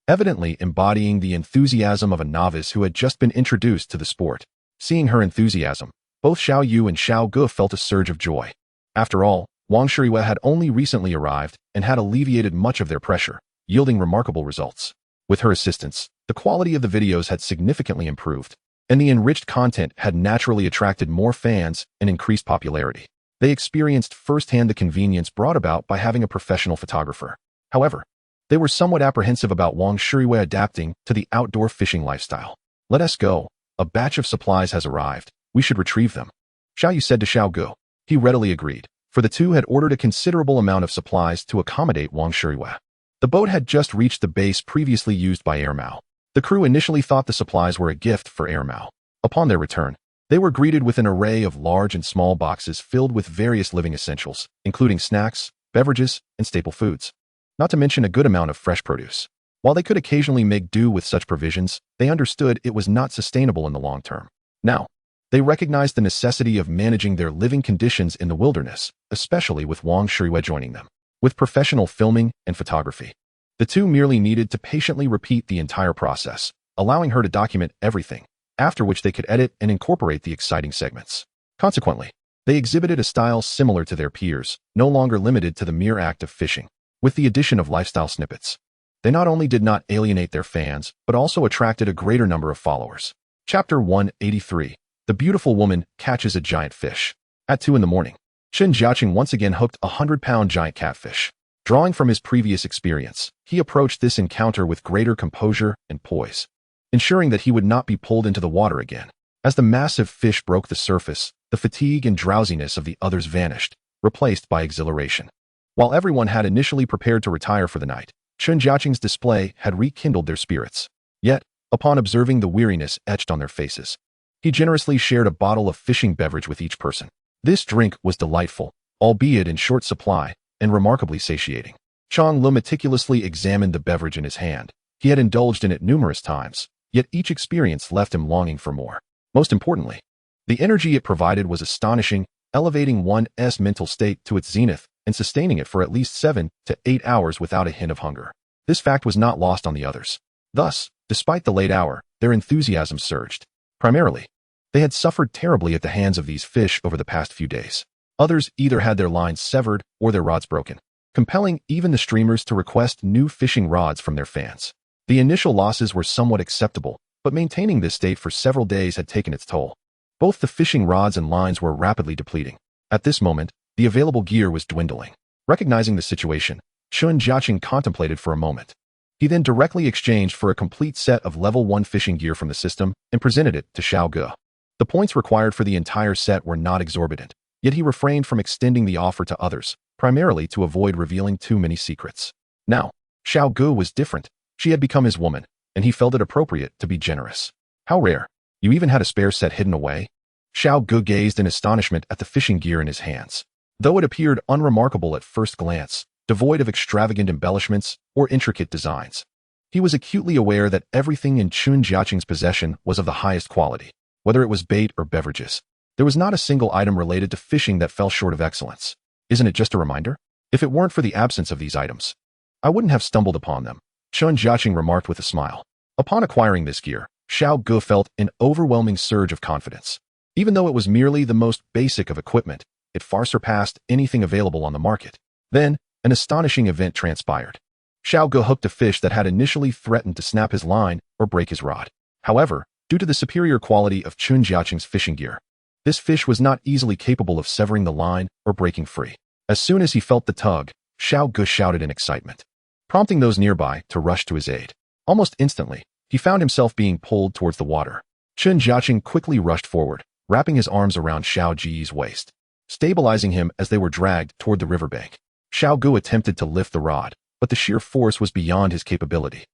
evidently embodying the enthusiasm of a novice who had just been introduced to the sport. Seeing her enthusiasm, both Xiao Yu and Xiao Ge felt a surge of joy. After all, Wang Shuiwei had only recently arrived and had alleviated much of their pressure, yielding remarkable results. With her assistance, the quality of the videos had significantly improved, and the enriched content had naturally attracted more fans and increased popularity. They experienced firsthand the convenience brought about by having a professional photographer. However, they were somewhat apprehensive about Wang Shuiwei adapting to the outdoor fishing lifestyle. Let us go. A batch of supplies has arrived. We should retrieve them, Xiao Yu said to Xiao Ge. He readily agreed, for the two had ordered a considerable amount of supplies to accommodate Wang Shuiwei. The boat had just reached the base previously used by Air Mao. The crew initially thought the supplies were a gift for Air Mao. Upon their return, they were greeted with an array of large and small boxes filled with various living essentials, including snacks, beverages, and staple foods. Not to mention a good amount of fresh produce. While they could occasionally make do with such provisions, they understood it was not sustainable in the long term. Now, they recognized the necessity of managing their living conditions in the wilderness, especially with Wang Shuiwei joining them. With professional filming and photography, the two merely needed to patiently repeat the entire process, allowing her to document everything, after which they could edit and incorporate the exciting segments. Consequently, they exhibited a style similar to their peers, no longer limited to the mere act of fishing. With the addition of lifestyle snippets, they not only did not alienate their fans, but also attracted a greater number of followers. Chapter 183. The beautiful woman catches a giant fish. At 2 in the morning, Chen Jiacheng once again hooked a 100-pound giant catfish. Drawing from his previous experience, he approached this encounter with greater composure and poise, ensuring that he would not be pulled into the water again. As the massive fish broke the surface, the fatigue and drowsiness of the others vanished, replaced by exhilaration. While everyone had initially prepared to retire for the night, Chen Jiacheng's display had rekindled their spirits. Yet, upon observing the weariness etched on their faces, he generously shared a bottle of fishing beverage with each person. This drink was delightful, albeit in short supply, and remarkably satiating. Chang Lu meticulously examined the beverage in his hand. He had indulged in it numerous times, yet each experience left him longing for more. Most importantly, the energy it provided was astonishing, elevating one's mental state to its zenith and sustaining it for at least 7 to 8 hours without a hint of hunger. This fact was not lost on the others. Thus, despite the late hour, their enthusiasm surged. Primarily, they had suffered terribly at the hands of these fish over the past few days. Others either had their lines severed or their rods broken, compelling even the streamers to request new fishing rods from their fans. The initial losses were somewhat acceptable, but maintaining this state for several days had taken its toll. Both the fishing rods and lines were rapidly depleting. At this moment, the available gear was dwindling. Recognizing the situation, Chen Jiacheng contemplated for a moment. He then directly exchanged for a complete set of level 1 fishing gear from the system and presented it to Xiao Ge. The points required for the entire set were not exorbitant, yet he refrained from extending the offer to others, primarily to avoid revealing too many secrets. Now, Xiao Ge was different. She had become his woman, and he felt it appropriate to be generous. How rare. You even had a spare set hidden away? Xiao Ge gazed in astonishment at the fishing gear in his hands. Though it appeared unremarkable at first glance, devoid of extravagant embellishments or intricate designs, he was acutely aware that everything in Chen Jiacheng's possession was of the highest quality. Whether it was bait or beverages, there was not a single item related to fishing that fell short of excellence. Isn't it just a reminder? If it weren't for the absence of these items, I wouldn't have stumbled upon them, Chen Jiacheng remarked with a smile. Upon acquiring this gear, Xiao Ge felt an overwhelming surge of confidence. Even though it was merely the most basic of equipment, it far surpassed anything available on the market. Then, an astonishing event transpired. Xiao Ge hooked a fish that had initially threatened to snap his line or break his rod. However, due to the superior quality of Chen Jiacheng's fishing gear, this fish was not easily capable of severing the line or breaking free. As soon as he felt the tug, Xiao Ge shouted in excitement, prompting those nearby to rush to his aid. Almost instantly, he found himself being pulled towards the water. Chen Jiacheng quickly rushed forward, wrapping his arms around Xiao Ji's waist, stabilizing him as they were dragged toward the riverbank. Xiao Ge attempted to lift the rod, but the sheer force was beyond his capability.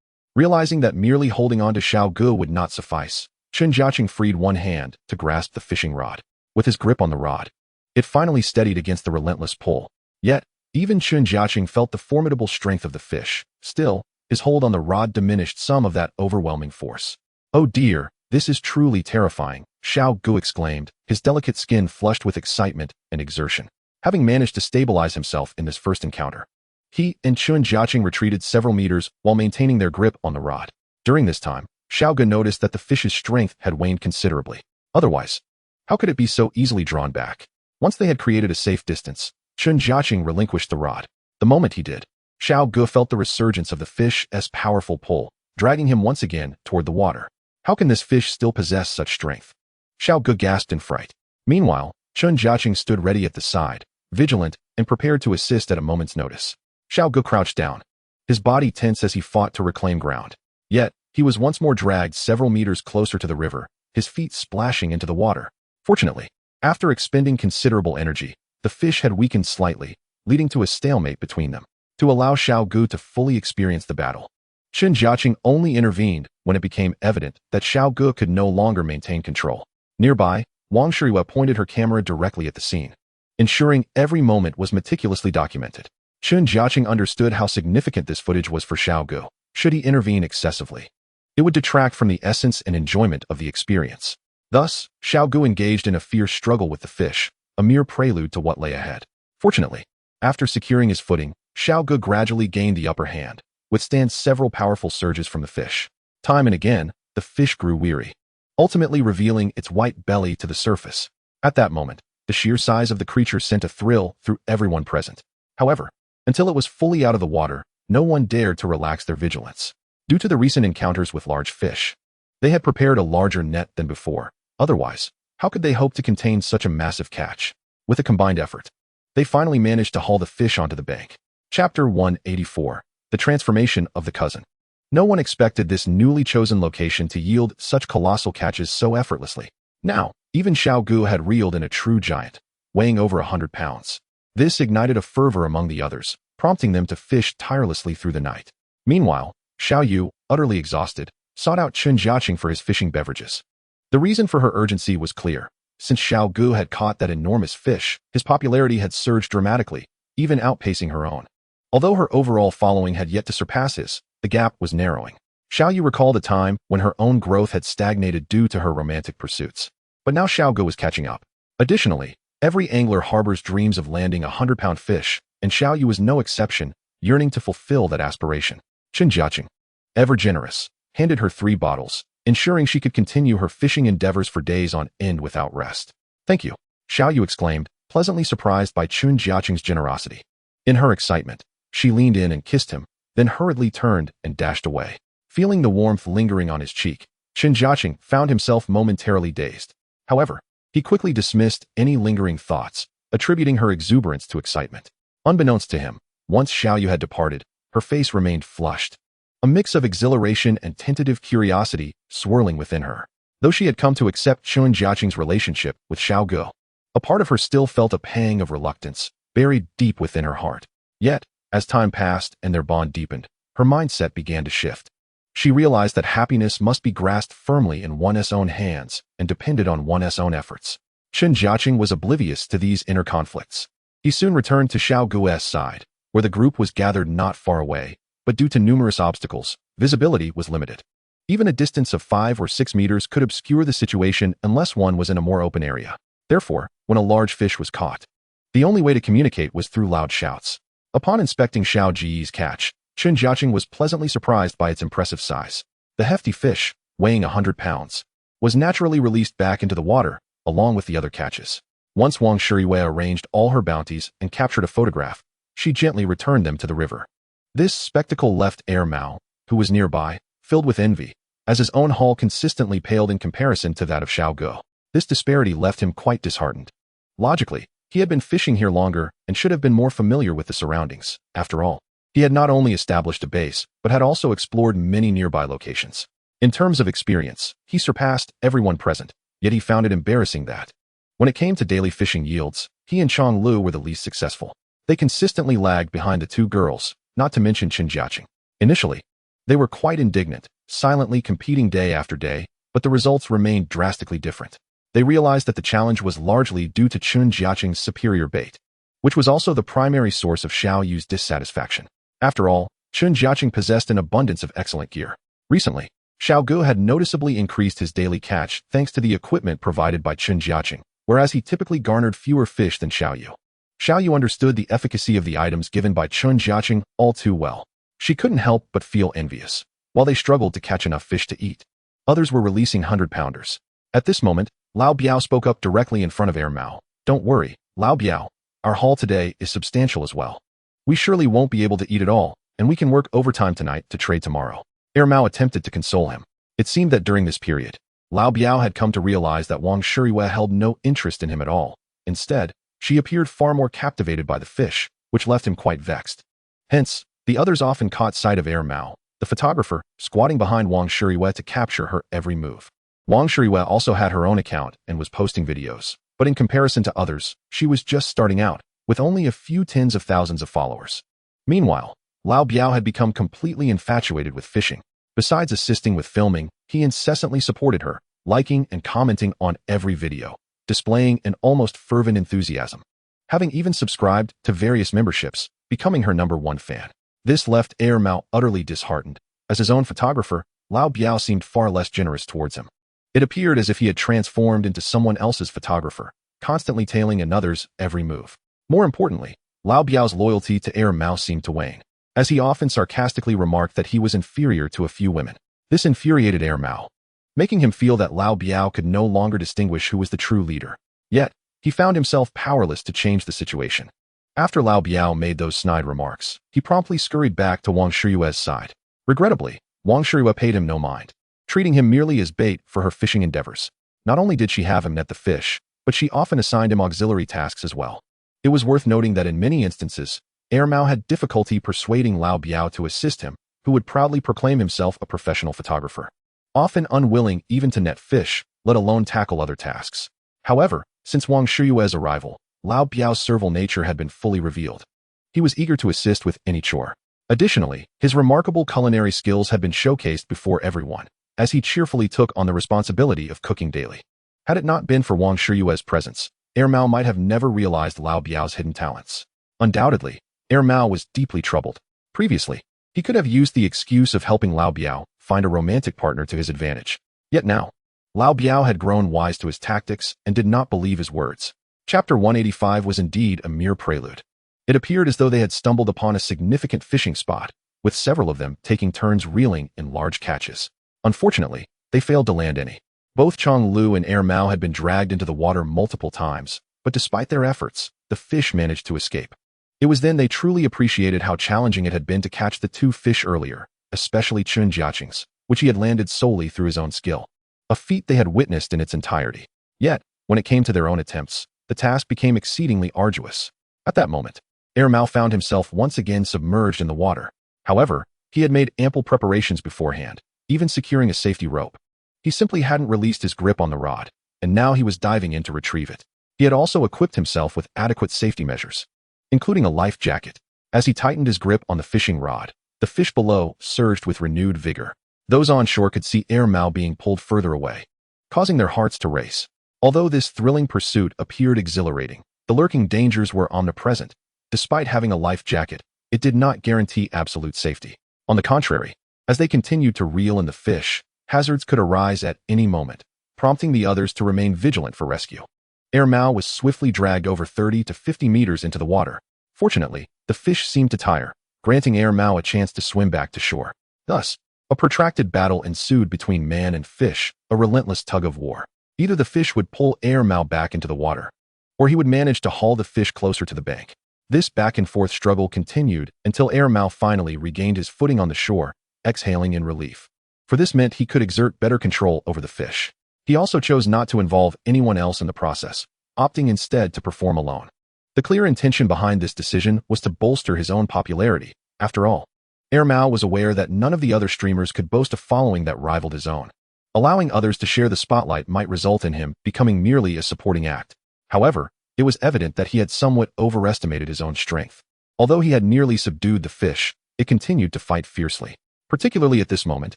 Realizing that merely holding on to Xiao Gu would not suffice, Chen Jiacheng freed one hand to grasp the fishing rod. With his grip on the rod, it finally steadied against the relentless pull. Yet, even Chen Jiacheng felt the formidable strength of the fish. Still, his hold on the rod diminished some of that overwhelming force. "Oh dear, this is truly terrifying," Xiao Gu exclaimed, his delicate skin flushed with excitement and exertion. Having managed to stabilize himself in this first encounter, he and Chen Jiacheng retreated several meters while maintaining their grip on the rod. During this time, Xiao Gu noticed that the fish's strength had waned considerably. Otherwise, how could it be so easily drawn back? Once they had created a safe distance, Chen Jiacheng relinquished the rod. The moment he did, Xiao Gu felt the resurgence of the fish's powerful pull, dragging him once again toward the water. How can this fish still possess such strength? Xiao Gu gasped in fright. Meanwhile, Chen Jiacheng stood ready at the side, vigilant and prepared to assist at a moment's notice. Xiao Gu crouched down, his body tense as he fought to reclaim ground. Yet, he was once more dragged several meters closer to the river, his feet splashing into the water. Fortunately, after expending considerable energy, the fish had weakened slightly, leading to a stalemate between them. To allow Xiao Gu to fully experience the battle, Chen Jiacheng only intervened when it became evident that Xiao Gu could no longer maintain control. Nearby, Wang Shirihua pointed her camera directly at the scene, ensuring every moment was meticulously documented. Chen Jiacheng understood how significant this footage was for Xiao Gu. Should he intervene excessively, it would detract from the essence and enjoyment of the experience. Thus, Xiao Gu engaged in a fierce struggle with the fish, a mere prelude to what lay ahead. Fortunately, after securing his footing, Xiao Gu gradually gained the upper hand, withstand several powerful surges from the fish. Time and again, the fish grew weary, ultimately revealing its white belly to the surface. At that moment, the sheer size of the creature sent a thrill through everyone present. However, until it was fully out of the water, no one dared to relax their vigilance. Due to the recent encounters with large fish, they had prepared a larger net than before. Otherwise, how could they hope to contain such a massive catch? With a combined effort, they finally managed to haul the fish onto the bank. Chapter 184. The Transformation of the Cousin. No one expected this newly chosen location to yield such colossal catches so effortlessly. Now, even Xiao Gu had reeled in a true giant, weighing over 100 pounds. This ignited a fervor among the others, prompting them to fish tirelessly through the night. Meanwhile, Xiao Yu, utterly exhausted, sought out Chen Jiacheng for his fishing beverages. The reason for her urgency was clear. Since Xiao Gu had caught that enormous fish, his popularity had surged dramatically, even outpacing her own. Although her overall following had yet to surpass his, the gap was narrowing. Xiao Yu recalled a time when her own growth had stagnated due to her romantic pursuits. But now Xiao Gu was catching up. Additionally, every angler harbors dreams of landing a 100-pound fish, and Xiao Yu was no exception, yearning to fulfill that aspiration. Chen Jiacheng, ever generous, handed her 3 bottles, ensuring she could continue her fishing endeavors for days on end without rest. "Thank you," Xiao Yu exclaimed, pleasantly surprised by Chen Jiacheng's generosity. In her excitement, she leaned in and kissed him, then hurriedly turned and dashed away. Feeling the warmth lingering on his cheek, Chen Jiacheng found himself momentarily dazed. However, he quickly dismissed any lingering thoughts, attributing her exuberance to excitement. Unbeknownst to him, once Xiao Yu had departed, her face remained flushed, a mix of exhilaration and tentative curiosity swirling within her. Though she had come to accept Chen Jiacheng's relationship with Xiao Gu, a part of her still felt a pang of reluctance, buried deep within her heart. Yet, as time passed and their bond deepened, her mindset began to shift. She realized that happiness must be grasped firmly in one's own hands and depended on one's own efforts. Chen Jiacheng was oblivious to these inner conflicts. He soon returned to Xiao Gu's side, where the group was gathered not far away, but due to numerous obstacles, visibility was limited. Even a distance of 5 or 6 meters could obscure the situation unless one was in a more open area. Therefore, when a large fish was caught, the only way to communicate was through loud shouts. Upon inspecting Xiao Ji's catch, Chen Jiacheng was pleasantly surprised by its impressive size. The hefty fish, weighing 100 pounds, was naturally released back into the water, along with the other catches. Once Wang Shirihua arranged all her bounties and captured a photograph, she gently returned them to the river. This spectacle left Mao, who was nearby, filled with envy, as his own haul consistently paled in comparison to that of Xiao Gu. This disparity left him quite disheartened. Logically, he had been fishing here longer and should have been more familiar with the surroundings. After all, he had not only established a base, but had also explored many nearby locations. In terms of experience, he surpassed everyone present, yet he found it embarrassing that, when it came to daily fishing yields, he and Chang Lu were the least successful. They consistently lagged behind the 2 girls, not to mention Chen Jiacheng. Initially, They were quite indignant, silently competing day after day, but the results remained drastically different. They realized that the challenge was largely due to Chen Jiacheng's superior bait, which was also the primary source of Xiao Yu's dissatisfaction. After all, Chen Jiacheng possessed an abundance of excellent gear. Recently, Xiao Gu had noticeably increased his daily catch thanks to the equipment provided by Chen Jiacheng, whereas he typically garnered fewer fish than Xiao Yu. Xiao Yu understood the efficacy of the items given by Chen Jiacheng all too well. She couldn't help but feel envious. While they struggled to catch enough fish to eat, others were releasing 100-pounders. At this moment, Lao Biao spoke up directly in front of Air Mao. "Don't worry, Lao Biao. Our haul today is substantial as well. We surely won't be able to eat it all, and we can work overtime tonight to trade tomorrow." Air Mao attempted to console him. It seemed that during this period, Lao Biao had come to realize that Wang Shiyue held no interest in him at all. Instead, she appeared far more captivated by the fish, which left him quite vexed. Hence, the others often caught sight of Air Mao, the photographer, squatting behind Wang Shiyue to capture her every move. Wang Shiyue also had her own account and was posting videos, but in comparison to others, she was just starting out, with only a few tens of thousands of followers. Meanwhile, Lao Biao had become completely infatuated with fishing. Besides assisting with filming, he incessantly supported her, liking and commenting on every video, displaying an almost fervent enthusiasm. Having even subscribed to various memberships, becoming her #1 fan. This left Air Mao utterly disheartened. As his own photographer, Lao Biao seemed far less generous towards him. It appeared as if he had transformed into someone else's photographer, constantly tailing another's every move. More importantly, Lao Biao's loyalty to Air Mao seemed to wane, as he often sarcastically remarked that he was inferior to a few women. This infuriated Air Mao, making him feel that Lao Biao could no longer distinguish who was the true leader. Yet, he found himself powerless to change the situation. After Lao Biao made those snide remarks, he promptly scurried back to Wang Shiyue's side. Regrettably, Wang Shiyue paid him no mind, treating him merely as bait for her fishing endeavors. Not only did she have him net the fish, but she often assigned him auxiliary tasks as well. It was worth noting that in many instances, Air Mao had difficulty persuading Lao Biao to assist him, who would proudly proclaim himself a professional photographer, often unwilling even to net fish, let alone tackle other tasks. However, since Wang Shiyue's arrival, Lao Biao's servile nature had been fully revealed. He was eager to assist with any chore. Additionally, his remarkable culinary skills had been showcased before everyone, as he cheerfully took on the responsibility of cooking daily. Had it not been for Wang Shiyue's presence, Air Mao might have never realized Lao Biao's hidden talents. Undoubtedly, Air Mao was deeply troubled. Previously, he could have used the excuse of helping Lao Biao find a romantic partner to his advantage. Yet now, Lao Biao had grown wise to his tactics and did not believe his words. Chapter 185 was indeed a mere prelude. It appeared as though they had stumbled upon a significant fishing spot, with several of them taking turns reeling in large catches. Unfortunately, they failed to land any. Both Chong Lu and Air Mao had been dragged into the water multiple times, but despite their efforts, the fish managed to escape. It was then they truly appreciated how challenging it had been to catch the 2 fish earlier, especially Chen Jiacheng's, which he had landed solely through his own skill, a feat they had witnessed in its entirety. Yet, when it came to their own attempts, the task became exceedingly arduous. At that moment, Air Mao found himself once again submerged in the water. However, he had made ample preparations beforehand, even securing a safety rope. He simply hadn't released his grip on the rod, and now he was diving in to retrieve it. He had also equipped himself with adequate safety measures, including a life jacket. As he tightened his grip on the fishing rod, the fish below surged with renewed vigor. Those on shore could see Air Mao being pulled further away, causing their hearts to race. Although this thrilling pursuit appeared exhilarating, the lurking dangers were omnipresent. Despite having a life jacket, it did not guarantee absolute safety. On the contrary, as they continued to reel in the fish, hazards could arise at any moment, prompting the others to remain vigilant for rescue. Air Mao was swiftly dragged over 30 to 50 meters into the water. Fortunately, the fish seemed to tire, granting Air Mao a chance to swim back to shore. Thus, a protracted battle ensued between man and fish, a relentless tug of war. Either the fish would pull Air Mao back into the water, or he would manage to haul the fish closer to the bank. This back-and-forth struggle continued until Air Mao finally regained his footing on the shore, exhaling in relief. For this meant he could exert better control over the fish. He also chose not to involve anyone else in the process, opting instead to perform alone. The clear intention behind this decision was to bolster his own popularity. After all, Air Mao was aware that none of the other streamers could boast a following that rivaled his own. Allowing others to share the spotlight might result in him becoming merely a supporting act. However, it was evident that he had somewhat overestimated his own strength. Although he had nearly subdued the fish, it continued to fight fiercely. Particularly at this moment,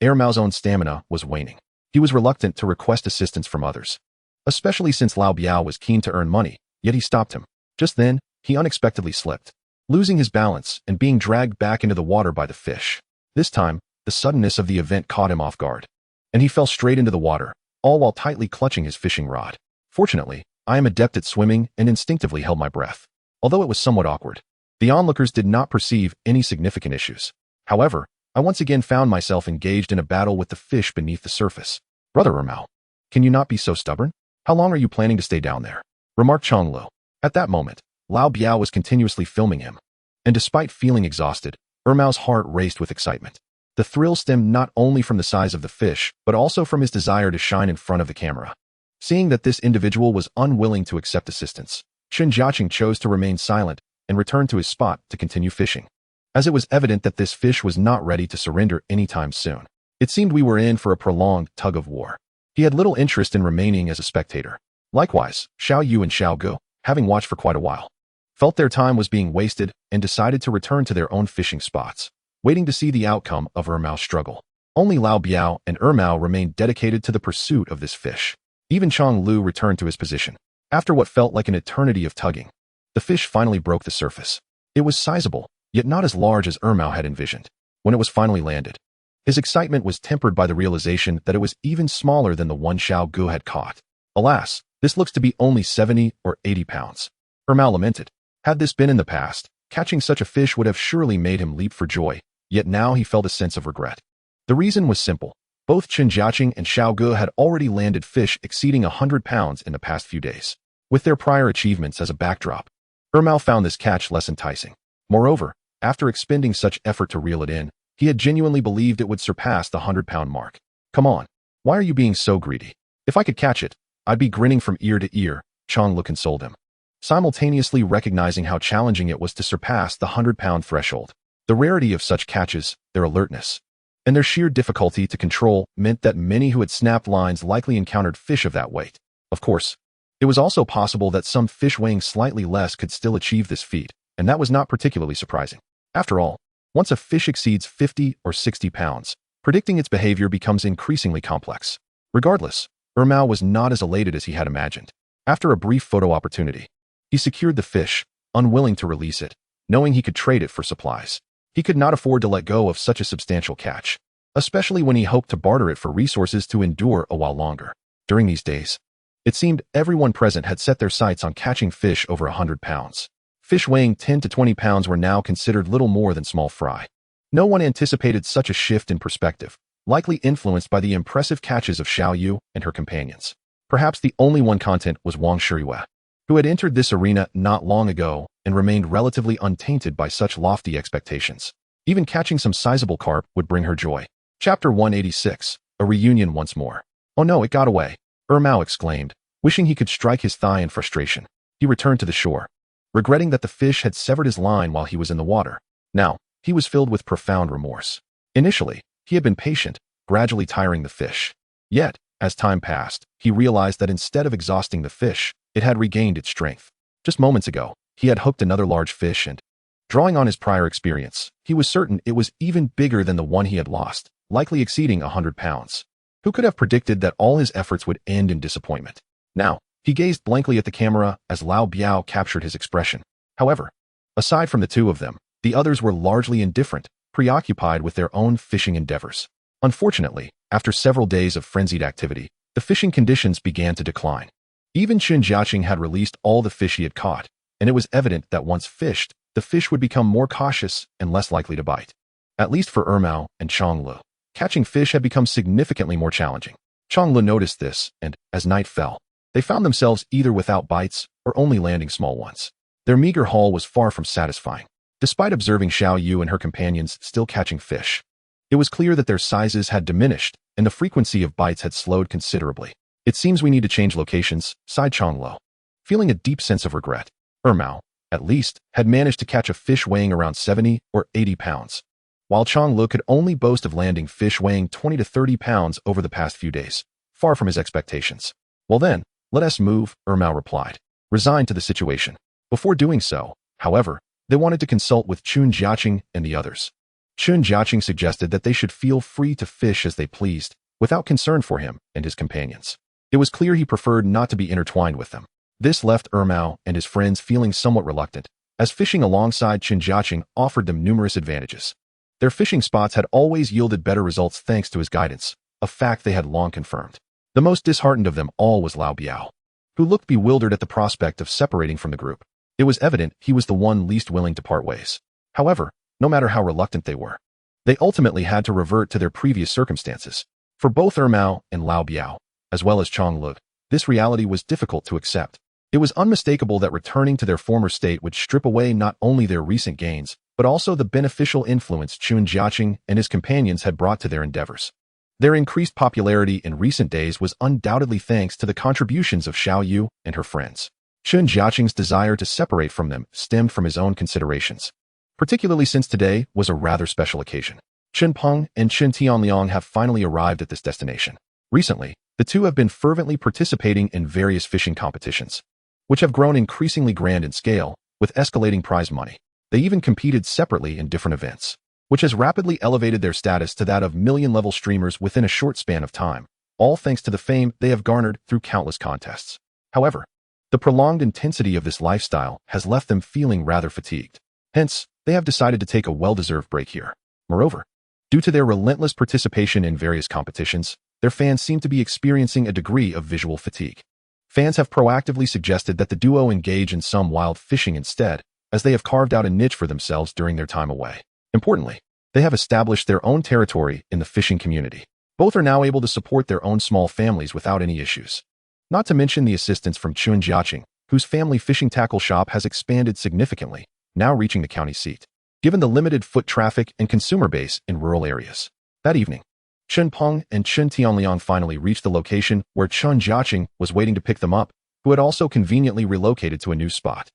Ermao's own stamina was waning. He was reluctant to request assistance from others, especially since Lao Biao was keen to earn money, yet he stopped him. Just then, he unexpectedly slipped, losing his balance and being dragged back into the water by the fish. This time, the suddenness of the event caught him off guard, and he fell straight into the water, all while tightly clutching his fishing rod. Fortunately, I am adept at swimming and instinctively held my breath. Although it was somewhat awkward, the onlookers did not perceive any significant issues. However, I once again found myself engaged in a battle with the fish beneath the surface. Brother Ermao, can you not be so stubborn? How long are you planning to stay down there? Remarked Chonglu. At that moment, Lao Biao was continuously filming him, and despite feeling exhausted, Ermao's heart raced with excitement. The thrill stemmed not only from the size of the fish, but also from his desire to shine in front of the camera. Seeing that this individual was unwilling to accept assistance, Chen Jiacheng chose to remain silent and returned to his spot to continue fishing. As it was evident that this fish was not ready to surrender anytime soon, it seemed we were in for a prolonged tug-of-war. He had little interest in remaining as a spectator. Likewise, Xiao Yu and Xiao Gu, having watched for quite a while, felt their time was being wasted and decided to return to their own fishing spots, waiting to see the outcome of Ermao's struggle. Only Lao Biao and Ermao remained dedicated to the pursuit of this fish. Even Chong Lu returned to his position. After what felt like an eternity of tugging, the fish finally broke the surface. It was sizable, yet not as large as Ermao had envisioned. When it was finally landed, his excitement was tempered by the realization that it was even smaller than the one Xiao Gu had caught. Alas, this looks to be only 70 or 80 pounds. Ermao lamented. Had this been in the past, catching such a fish would have surely made him leap for joy, yet now he felt a sense of regret. The reason was simple. Both Chen Jiacheng and Xiao Gu had already landed fish exceeding 100 pounds in the past few days. With their prior achievements as a backdrop, Ermao found this catch less enticing. Moreover, after expending such effort to reel it in, he had genuinely believed it would surpass the 100-pound mark. Come on, why are you being so greedy? If I could catch it, I'd be grinning from ear to ear, Chonglu consoled him, simultaneously recognizing how challenging it was to surpass the 100-pound threshold. The rarity of such catches, their alertness, and their sheer difficulty to control meant that many who had snapped lines likely encountered fish of that weight. Of course, it was also possible that some fish weighing slightly less could still achieve this feat, and that was not particularly surprising. After all, once a fish exceeds 50 or 60 pounds, predicting its behavior becomes increasingly complex. Regardless, Ermao was not as elated as he had imagined. After a brief photo opportunity, he secured the fish, unwilling to release it, knowing he could trade it for supplies. He could not afford to let go of such a substantial catch, especially when he hoped to barter it for resources to endure a while longer. During these days, it seemed everyone present had set their sights on catching fish over 100 pounds. Fish weighing 10 to 20 pounds were now considered little more than small fry. No one anticipated such a shift in perspective, likely influenced by the impressive catches of Xiao Yu and her companions. Perhaps the only one content was Wang Shiyue, who had entered this arena not long ago and remained relatively untainted by such lofty expectations. Even catching some sizable carp would bring her joy. Chapter 186, A Reunion Once More. Oh no, it got away, Ermao exclaimed, wishing he could strike his thigh in frustration. He returned to the shore, regretting that the fish had severed his line while he was in the water. Now, he was filled with profound remorse. Initially, he had been patient, gradually tiring the fish. Yet, as time passed, he realized that instead of exhausting the fish, it had regained its strength. Just moments ago, he had hooked another large fish and, drawing on his prior experience, he was certain it was even bigger than the one he had lost, likely exceeding 100 pounds. Who could have predicted that all his efforts would end in disappointment? Now, he gazed blankly at the camera as Lao Biao captured his expression. However, aside from the two of them, the others were largely indifferent, preoccupied with their own fishing endeavors. Unfortunately, after several days of frenzied activity, the fishing conditions began to decline. Even Chen Jiacheng had released all the fish he had caught, and it was evident that once fished, the fish would become more cautious and less likely to bite. At least for Ermao and Chonglu, catching fish had become significantly more challenging. Chonglu noticed this, and, as night fell, they found themselves either without bites or only landing small ones. Their meager haul was far from satisfying. Despite observing Xiao Yu and her companions still catching fish, it was clear that their sizes had diminished and the frequency of bites had slowed considerably. It seems we need to change locations, sighed Chonglu. Feeling a deep sense of regret, Ermao, at least, had managed to catch a fish weighing around 70 or 80 pounds, while Chonglu could only boast of landing fish weighing 20 to 30 pounds over the past few days, far from his expectations. Well then, let us move, Ermao replied, resigned to the situation. Before doing so, however, they wanted to consult with Chen Jiacheng and the others. Chen Jiacheng suggested that they should feel free to fish as they pleased, without concern for him and his companions. It was clear he preferred not to be intertwined with them. This left Ermao and his friends feeling somewhat reluctant, as fishing alongside Chen Jiacheng offered them numerous advantages. Their fishing spots had always yielded better results thanks to his guidance, a fact they had long confirmed. The most disheartened of them all was Lao Biao, who looked bewildered at the prospect of separating from the group. It was evident he was the one least willing to part ways. However, no matter how reluctant they were, they ultimately had to revert to their previous circumstances. For both Ermao and Lao Biao, as well as Chong Lu, this reality was difficult to accept. It was unmistakable that returning to their former state would strip away not only their recent gains, but also the beneficial influence Chen Jiacheng and his companions had brought to their endeavors. Their increased popularity in recent days was undoubtedly thanks to the contributions of Xiao Yu and her friends. Chen Jiacheng's desire to separate from them stemmed from his own considerations, particularly since today was a rather special occasion. Chen Peng and Chen Tianliang have finally arrived at this destination. Recently, the two have been fervently participating in various fishing competitions, which have grown increasingly grand in scale, with escalating prize money. They even competed separately in different events, which has rapidly elevated their status to that of million-level streamers within a short span of time, all thanks to the fame they have garnered through countless contests. However, the prolonged intensity of this lifestyle has left them feeling rather fatigued. Hence, they have decided to take a well-deserved break here. Moreover, due to their relentless participation in various competitions, their fans seem to be experiencing a degree of visual fatigue. Fans have proactively suggested that the duo engage in some wild fishing instead, as they have carved out a niche for themselves during their time away. Importantly, they have established their own territory in the fishing community. Both are now able to support their own small families without any issues. Not to mention the assistance from Chen Jiacheng, whose family fishing tackle shop has expanded significantly, now reaching the county seat. Given the limited foot traffic and consumer base in rural areas. That evening, Chen Peng and Chen Tianliang finally reached the location where Chen Jiacheng was waiting to pick them up, who had also conveniently relocated to a new spot.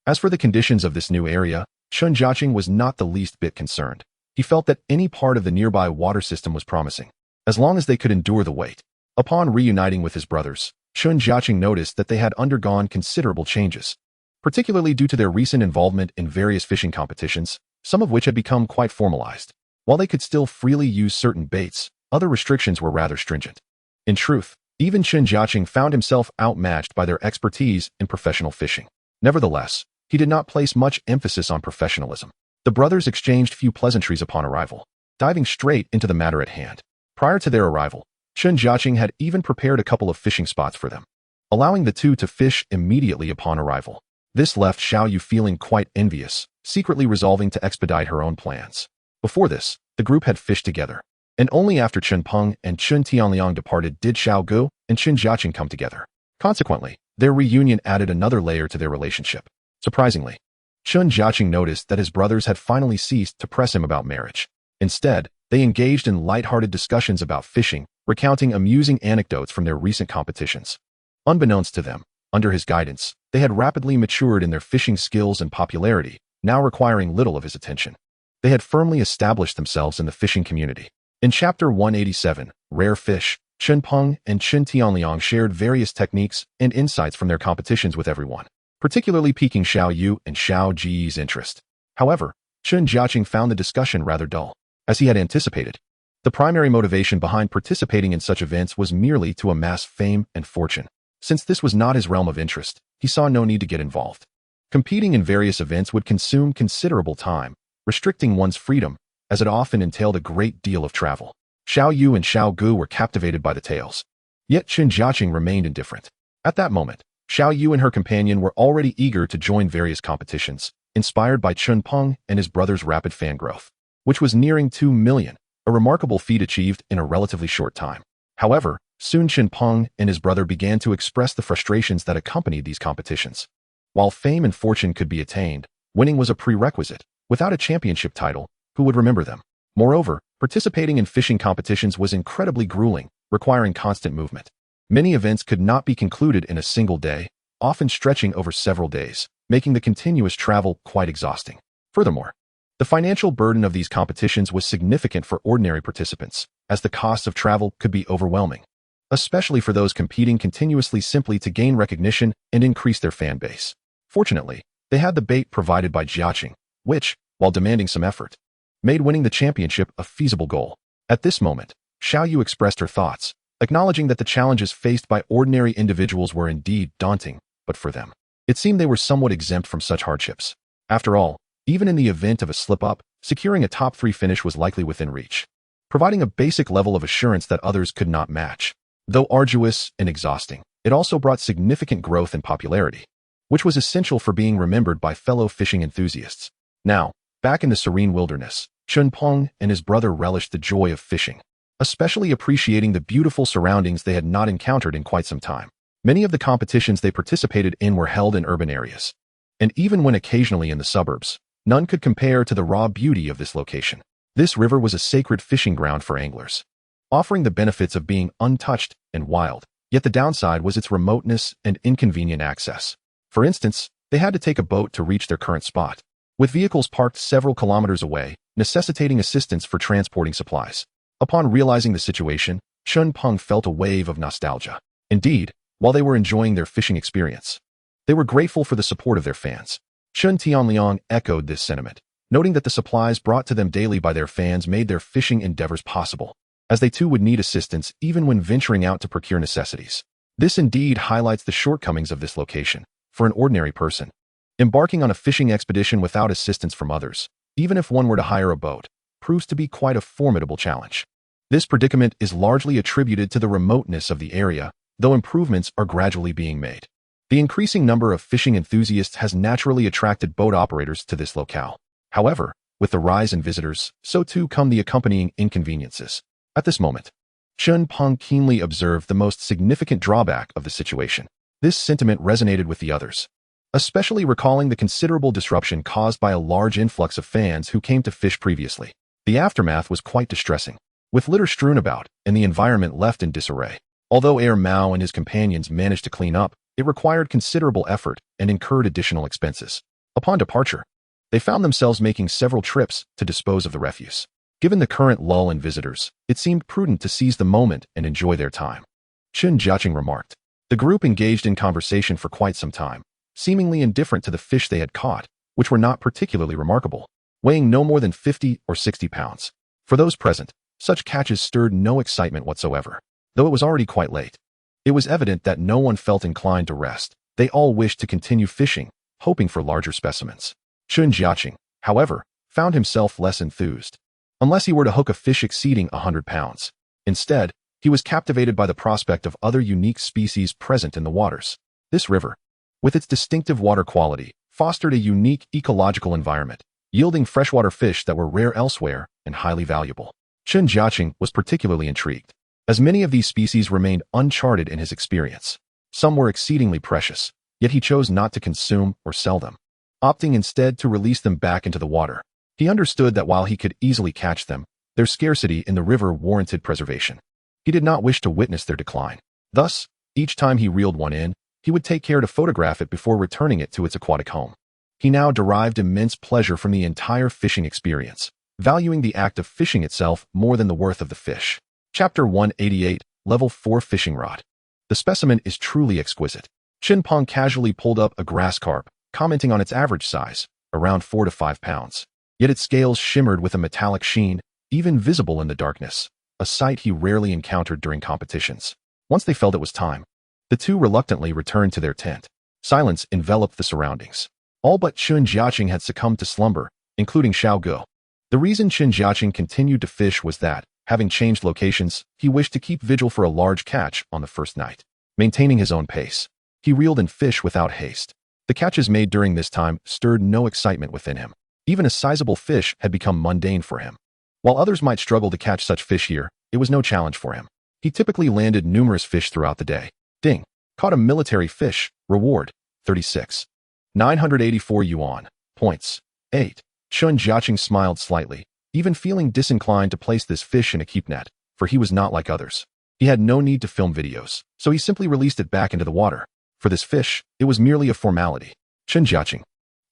As for the conditions of this new area, Chen Jiacheng was not the least bit concerned. He felt that any part of the nearby water system was promising, as long as they could endure the wait. Upon reuniting with his brothers, Chen Jiacheng noticed that they had undergone considerable changes, particularly due to their recent involvement in various fishing competitions, some of which had become quite formalized. While they could still freely use certain baits, other restrictions were rather stringent. In truth, even Chen Jiacheng found himself outmatched by their expertise in professional fishing. Nevertheless, he did not place much emphasis on professionalism. The brothers exchanged few pleasantries upon arrival, diving straight into the matter at hand. Prior to their arrival, Chen Jiacheng had even prepared a couple of fishing spots for them, allowing the two to fish immediately upon arrival. This left Xiao Yu feeling quite envious, secretly resolving to expedite her own plans. Before this, the group had fished together, and only after Chen Peng and Chen Tianliang departed did Xiao Gu and Chen Jiacheng come together. Consequently, their reunion added another layer to their relationship. Surprisingly, Chen Jiacheng noticed that his brothers had finally ceased to press him about marriage. Instead, they engaged in light-hearted discussions about fishing, recounting amusing anecdotes from their recent competitions. Unbeknownst to them, under his guidance, they had rapidly matured in their fishing skills and popularity, now requiring little of his attention. They had firmly established themselves in the fishing community. In Chapter 187, Rare Fish, Chen Peng and Chen Tianliang shared various techniques and insights from their competitions with everyone, particularly piquing Xiao Yu and Xiao Ji's interest. However, Chen Jiacheng found the discussion rather dull. As he had anticipated, the primary motivation behind participating in such events was merely to amass fame and fortune. Since this was not his realm of interest, he saw no need to get involved. Competing in various events would consume considerable time, restricting one's freedom, as it often entailed a great deal of travel. Xiao Yu and Xiao Gu were captivated by the tales. Yet Chen Jiacheng remained indifferent. At that moment, Xiao Yu and her companion were already eager to join various competitions, inspired by Chen Peng and his brother's rapid fan growth, which was nearing 2 million, a remarkable feat achieved in a relatively short time. However, soon Chen Peng and his brother began to express the frustrations that accompanied these competitions. While fame and fortune could be attained, winning was a prerequisite. Without a championship title, who would remember them? Moreover, participating in fishing competitions was incredibly grueling, requiring constant movement. Many events could not be concluded in a single day, often stretching over several days, making the continuous travel quite exhausting. Furthermore, the financial burden of these competitions was significant for ordinary participants, as the costs of travel could be overwhelming, especially for those competing continuously simply to gain recognition and increase their fan base. Fortunately, they had the bait provided by Jiacheng, which, while demanding some effort, made winning the championship a feasible goal. At this moment, Xiao Yu expressed her thoughts, acknowledging that the challenges faced by ordinary individuals were indeed daunting, but for them, it seemed they were somewhat exempt from such hardships. After all, even in the event of a slip-up, securing a top 3 finish was likely within reach, providing a basic level of assurance that others could not match. Though arduous and exhausting, it also brought significant growth in popularity, which was essential for being remembered by fellow fishing enthusiasts. Now, back in the serene wilderness, Chen Peng and his brother relished the joy of fishing, especially appreciating the beautiful surroundings they had not encountered in quite some time. Many of the competitions they participated in were held in urban areas, and even when occasionally in the suburbs, none could compare to the raw beauty of this location. This river was a sacred fishing ground for anglers, offering the benefits of being untouched and wild, yet the downside was its remoteness and inconvenient access. For instance, they had to take a boat to reach their current spot, with vehicles parked several kilometers away, necessitating assistance for transporting supplies. Upon realizing the situation, Chen Peng felt a wave of nostalgia. Indeed, while they were enjoying their fishing experience, they were grateful for the support of their fans. Chen Tianliang echoed this sentiment, noting that the supplies brought to them daily by their fans made their fishing endeavors possible, as they too would need assistance even when venturing out to procure necessities. This indeed highlights the shortcomings of this location. For an ordinary person, embarking on a fishing expedition without assistance from others, even if one were to hire a boat, proves to be quite a formidable challenge. This predicament is largely attributed to the remoteness of the area, though improvements are gradually being made. The increasing number of fishing enthusiasts has naturally attracted boat operators to this locale. However, with the rise in visitors, so too come the accompanying inconveniences. At this moment, Chen Peng keenly observed the most significant drawback of the situation. This sentiment resonated with the others, especially recalling the considerable disruption caused by a large influx of fans who came to fish previously. The aftermath was quite distressing, with litter strewn about and the environment left in disarray. Although Mao and his companions managed to clean up, it required considerable effort and incurred additional expenses. Upon departure, they found themselves making several trips to dispose of the refuse. Given the current lull in visitors, it seemed prudent to seize the moment and enjoy their time. Chen Jiacheng remarked. The group engaged in conversation for quite some time, seemingly indifferent to the fish they had caught, which were not particularly remarkable, weighing no more than 50 or 60 pounds. For those present, such catches stirred no excitement whatsoever. Though it was already quite late, it was evident that no one felt inclined to rest. They all wished to continue fishing, hoping for larger specimens. Chen Jiacheng, however, found himself less enthused, unless he were to hook a fish exceeding 100 pounds. Instead, he was captivated by the prospect of other unique species present in the waters. This river, with its distinctive water quality, fostered a unique ecological environment, yielding freshwater fish that were rare elsewhere and highly valuable. Chen Jiacheng was particularly intrigued, as many of these species remained uncharted in his experience. Some were exceedingly precious, yet he chose not to consume or sell them, opting instead to release them back into the water. He understood that while he could easily catch them, their scarcity in the river warranted preservation. He did not wish to witness their decline. Thus, each time he reeled one in, he would take care to photograph it before returning it to its aquatic home. He now derived immense pleasure from the entire fishing experience, valuing the act of fishing itself more than the worth of the fish. Chapter 188, Level 4 Fishing Rod. The specimen is truly exquisite. Chen Peng casually pulled up a grass carp, commenting on its average size, around 4 to 5 pounds. Yet its scales shimmered with a metallic sheen, even visible in the darkness, a sight he rarely encountered during competitions. Once they felt it was time, the two reluctantly returned to their tent. Silence enveloped the surroundings. All but Chen Jiacheng had succumbed to slumber, including Xiao Guo. The reason Chen Jiacheng continued to fish was that, having changed locations, he wished to keep vigil for a large catch on the first night. Maintaining his own pace, he reeled in fish without haste. The catches made during this time stirred no excitement within him. Even a sizable fish had become mundane for him. While others might struggle to catch such fish here, it was no challenge for him. He typically landed numerous fish throughout the day. Ding. Caught a military fish. Reward. 36. 984 yuan. Points. 8. Chen Jiacheng smiled slightly, even feeling disinclined to place this fish in a keep net, for he was not like others. He had no need to film videos, so he simply released it back into the water. For this fish, it was merely a formality. Chen Jiacheng.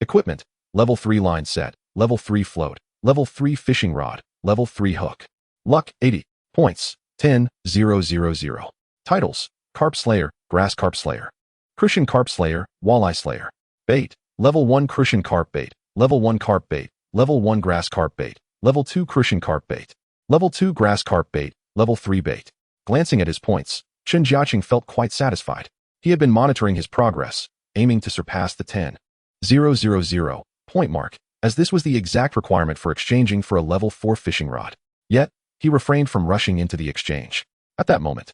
Equipment. Level 3 line set. Level 3 float. Level 3 fishing rod. Level 3 hook. Luck. 80. Points. 10,000. Titles. Carp Slayer, Grass Carp Slayer. Crucian Carp Slayer, Walleye Slayer. Bait. Level 1 Crucian Carp Bait. Level 1 Carp Bait. Level 1 Grass Carp Bait. Level 2 crucian carp bait. Level 2 grass carp bait. Level 3 bait. Glancing at his points, Chen Jiacheng felt quite satisfied. He had been monitoring his progress, aiming to surpass the 10,000 point mark, as this was the exact requirement for exchanging for a level 4 fishing rod. Yet, he refrained from rushing into the exchange. At that moment,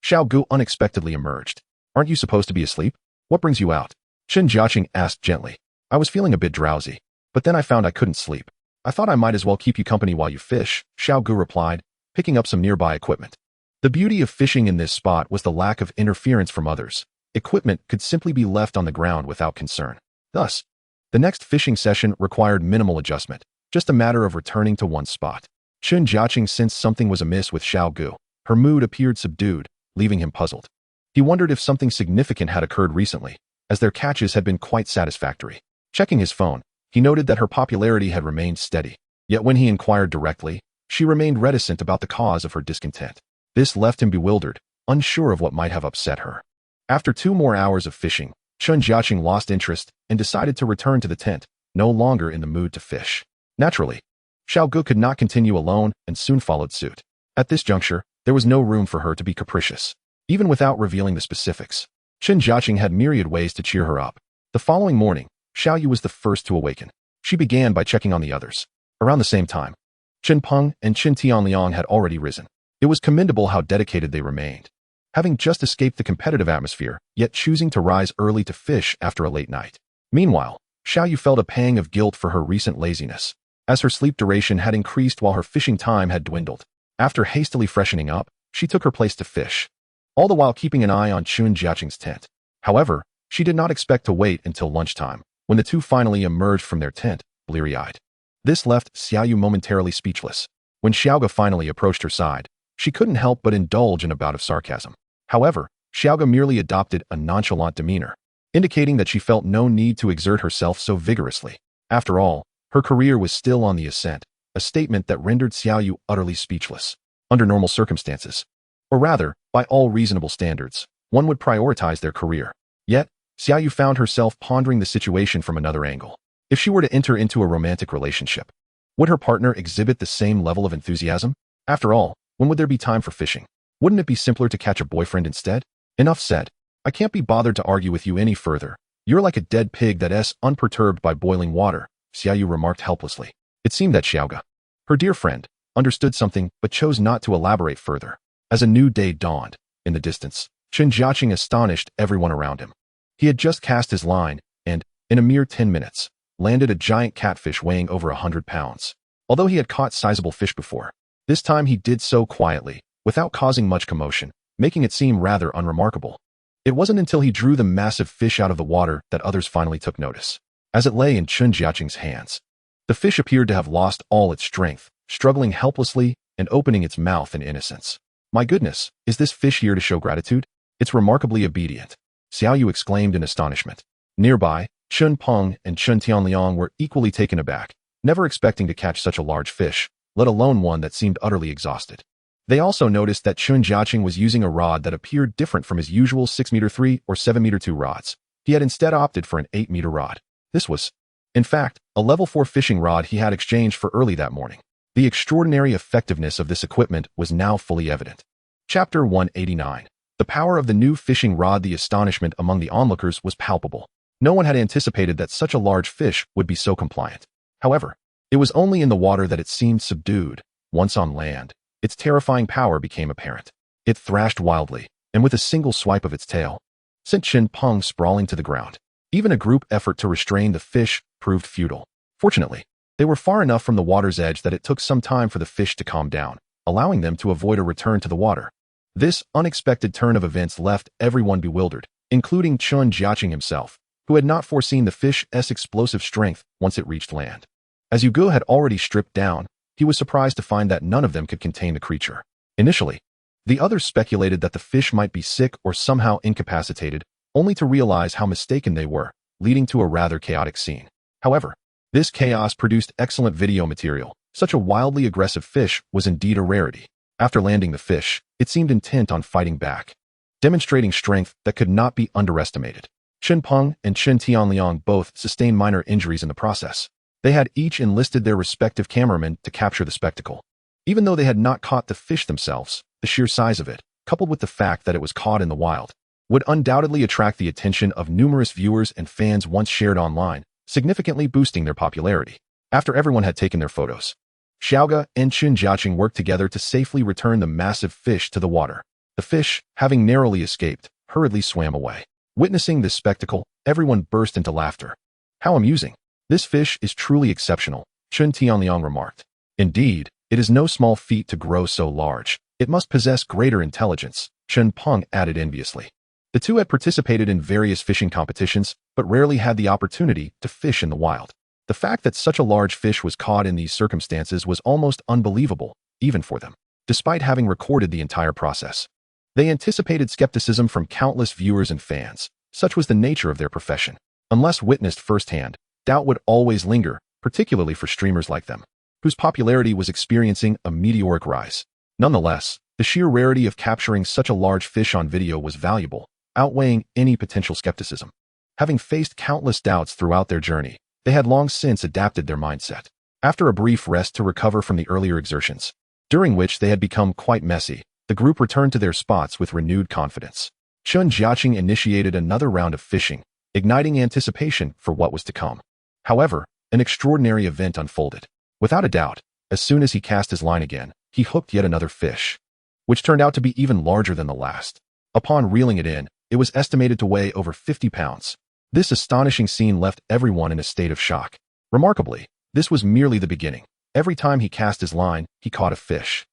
Xiao Gu unexpectedly emerged. "Aren't you supposed to be asleep? What brings you out?" Chen Jiacheng asked gently. "I was feeling a bit drowsy, but then I found I couldn't sleep. I thought I might as well keep you company while you fish," Xiao Gu replied, picking up some nearby equipment. The beauty of fishing in this spot was the lack of interference from others. Equipment could simply be left on the ground without concern. Thus, the next fishing session required minimal adjustment, just a matter of returning to one spot. Chen Jiacheng sensed something was amiss with Xiao Gu. Her mood appeared subdued, leaving him puzzled. He wondered if something significant had occurred recently, as their catches had been quite satisfactory. Checking his phone, he noted that her popularity had remained steady. Yet when he inquired directly, she remained reticent about the cause of her discontent. This left him bewildered, unsure of what might have upset her. After 2 more hours of fishing, Chen Jiacheng lost interest and decided to return to the tent, no longer in the mood to fish. Naturally, Xiao Gu could not continue alone and soon followed suit. At this juncture, there was no room for her to be capricious. Even without revealing the specifics, Chen Jiacheng had myriad ways to cheer her up. The following morning, Xiao Yu was the first to awaken. She began by checking on the others. Around the same time, Chen Peng and Chen Tianliang had already risen. It was commendable how dedicated they remained. Having just escaped the competitive atmosphere, yet choosing to rise early to fish after a late night. Meanwhile, Xiao Yu felt a pang of guilt for her recent laziness, as her sleep duration had increased while her fishing time had dwindled. After hastily freshening up, she took her place to fish, all the while keeping an eye on Chen Jiacheng's tent. However, she did not expect to wait until lunchtime, when the two finally emerged from their tent, bleary-eyed. This left Xiao Yu momentarily speechless. When Xiaoga finally approached her side, she couldn't help but indulge in a bout of sarcasm. However, Xiaoga merely adopted a nonchalant demeanor, indicating that she felt no need to exert herself so vigorously. After all, her career was still on the ascent, a statement that rendered Xiao Yu utterly speechless. Under normal circumstances, or rather, by all reasonable standards, one would prioritize their career. Yet, Xiao Yu found herself pondering the situation from another angle. If she were to enter into a romantic relationship, would her partner exhibit the same level of enthusiasm? After all, when would there be time for fishing? Wouldn't it be simpler to catch a boyfriend instead? Enough said. I can't be bothered to argue with you any further. You're like a dead pig that's unperturbed by boiling water, Xiao Yu remarked helplessly. It seemed that Xiaoga, her dear friend, understood something but chose not to elaborate further. As a new day dawned, in the distance, Chen Jiacheng astonished everyone around him. He had just cast his line and, in a mere 10 minutes, landed a giant catfish weighing over 100 pounds. Although he had caught sizable fish before, this time he did so quietly, without causing much commotion, making it seem rather unremarkable. It wasn't until he drew the massive fish out of the water that others finally took notice. As it lay in Chen Jiacheng's hands, the fish appeared to have lost all its strength, struggling helplessly and opening its mouth in innocence. My goodness, is this fish here to show gratitude? It's remarkably obedient, Xiao Yu exclaimed in astonishment. Nearby, Chen Peng and Chen Tianliang were equally taken aback, never expecting to catch such a large fish, let alone one that seemed utterly exhausted. They also noticed that Chen Jiacheng was using a rod that appeared different from his usual 6'3" or 7'2" rods. He had instead opted for an 8-meter rod. This was, in fact, a level 4 fishing rod he had exchanged for early that morning. The extraordinary effectiveness of this equipment was now fully evident. Chapter 189. The power of the new fishing rod. The astonishment among the onlookers was palpable. No one had anticipated that such a large fish would be so compliant. However, it was only in the water that it seemed subdued. Once on land, its terrifying power became apparent. It thrashed wildly, and with a single swipe of its tail, sent Chen Peng sprawling to the ground. Even a group effort to restrain the fish proved futile. Fortunately, they were far enough from the water's edge that it took some time for the fish to calm down, allowing them to avoid a return to the water. This unexpected turn of events left everyone bewildered, including Chen Jiacheng himself, who had not foreseen the fish's explosive strength once it reached land. As Yugu had already stripped down, he was surprised to find that none of them could contain the creature. Initially, the others speculated that the fish might be sick or somehow incapacitated, only to realize how mistaken they were, leading to a rather chaotic scene. However, this chaos produced excellent video material. Such a wildly aggressive fish was indeed a rarity. After landing the fish, it seemed intent on fighting back, demonstrating strength that could not be underestimated. Chen Peng and Chen Tianliang both sustained minor injuries in the process. They had each enlisted their respective cameramen to capture the spectacle. Even though they had not caught the fish themselves, the sheer size of it, coupled with the fact that it was caught in the wild, would undoubtedly attract the attention of numerous viewers and fans once shared online, significantly boosting their popularity. After everyone had taken their photos, Saga and Chen Jiacheng worked together to safely return the massive fish to the water. The fish, having narrowly escaped, hurriedly swam away. Witnessing this spectacle, everyone burst into laughter. "How amusing! This fish is truly exceptional," Chen Tianliang remarked. "Indeed, it is no small feat to grow so large. It must possess greater intelligence," Chen Peng added enviously. The two had participated in various fishing competitions, but rarely had the opportunity to fish in the wild. The fact that such a large fish was caught in these circumstances was almost unbelievable, even for them. Despite having recorded the entire process, they anticipated skepticism from countless viewers and fans. Such was the nature of their profession. Unless witnessed firsthand, doubt would always linger, particularly for streamers like them, whose popularity was experiencing a meteoric rise. Nonetheless, the sheer rarity of capturing such a large fish on video was valuable, outweighing any potential skepticism. Having faced countless doubts throughout their journey, they had long since adapted their mindset. After a brief rest to recover from the earlier exertions, during which they had become quite messy, the group returned to their spots with renewed confidence. Chen Jiacheng initiated another round of fishing, igniting anticipation for what was to come. However, an extraordinary event unfolded. Without a doubt, as soon as he cast his line again, he hooked yet another fish, which turned out to be even larger than the last. Upon reeling it in, it was estimated to weigh over 50 pounds. This astonishing scene left everyone in a state of shock. Remarkably, this was merely the beginning. Every time he cast his line, he caught a fish.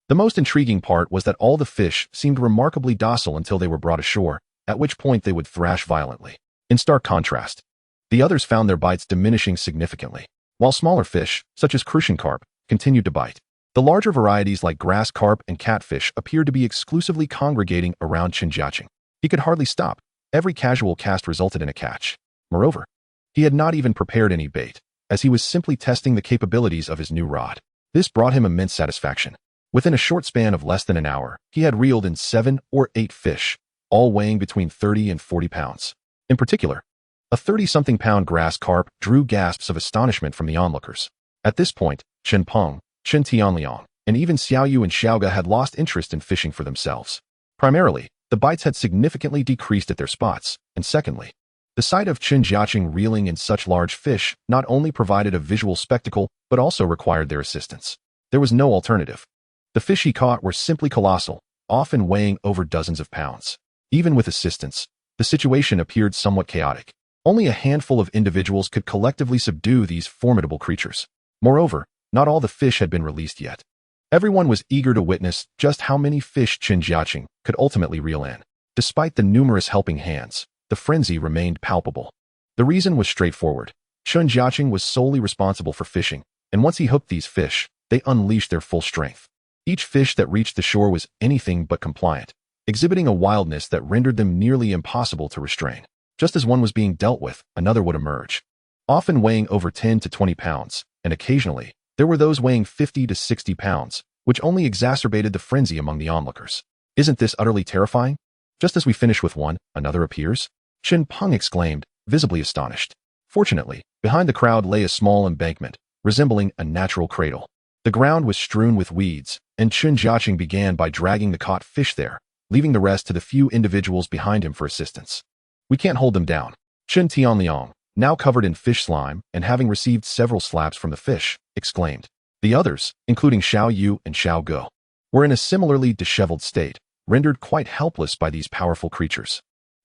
The most intriguing part was that all the fish seemed remarkably docile until they were brought ashore, at which point they would thrash violently. In stark contrast, the others found their bites diminishing significantly, while smaller fish, such as crucian carp, continued to bite. The larger varieties like grass carp and catfish appeared to be exclusively congregating around Chen Jiacheng. He could hardly stop. Every casual cast resulted in a catch. Moreover, he had not even prepared any bait, as he was simply testing the capabilities of his new rod. This brought him immense satisfaction. Within a short span of less than an hour, he had reeled in 7 or 8 fish, all weighing between 30 and 40 pounds. In particular, a 30-something pound grass carp drew gasps of astonishment from the onlookers. At this point, Chen Peng, Chen Tianliang, and even Xiaoyu and Saga had lost interest in fishing for themselves. Primarily, the bites had significantly decreased at their spots, and secondly, the sight of Chen Jiacheng reeling in such large fish not only provided a visual spectacle but also required their assistance. There was no alternative. The fish he caught were simply colossal, often weighing over dozens of pounds. Even with assistance, the situation appeared somewhat chaotic. Only a handful of individuals could collectively subdue these formidable creatures. Moreover, not all the fish had been released yet. Everyone was eager to witness just how many fish Chen Jiacheng could ultimately reel in. Despite the numerous helping hands, the frenzy remained palpable. The reason was straightforward. Chen Jiacheng was solely responsible for fishing, and once he hooked these fish, they unleashed their full strength. Each fish that reached the shore was anything but compliant, exhibiting a wildness that rendered them nearly impossible to restrain. Just as one was being dealt with, another would emerge, often weighing over 10 to 20 pounds, and occasionally, there were those weighing 50 to 60 pounds, which only exacerbated the frenzy among the onlookers. "Isn't this utterly terrifying? Just as we finish with one, another appears?" Chen Peng exclaimed, visibly astonished. Fortunately, behind the crowd lay a small embankment, resembling a natural cradle. The ground was strewn with weeds, and Chen Jiacheng began by dragging the caught fish there, leaving the rest to the few individuals behind him for assistance. "We can't hold them down." Chen Tianliang, now covered in fish slime and having received several slaps from the fish, exclaimed. The others, including Xiaoyu and Xiaogo, were in a similarly disheveled state, rendered quite helpless by these powerful creatures.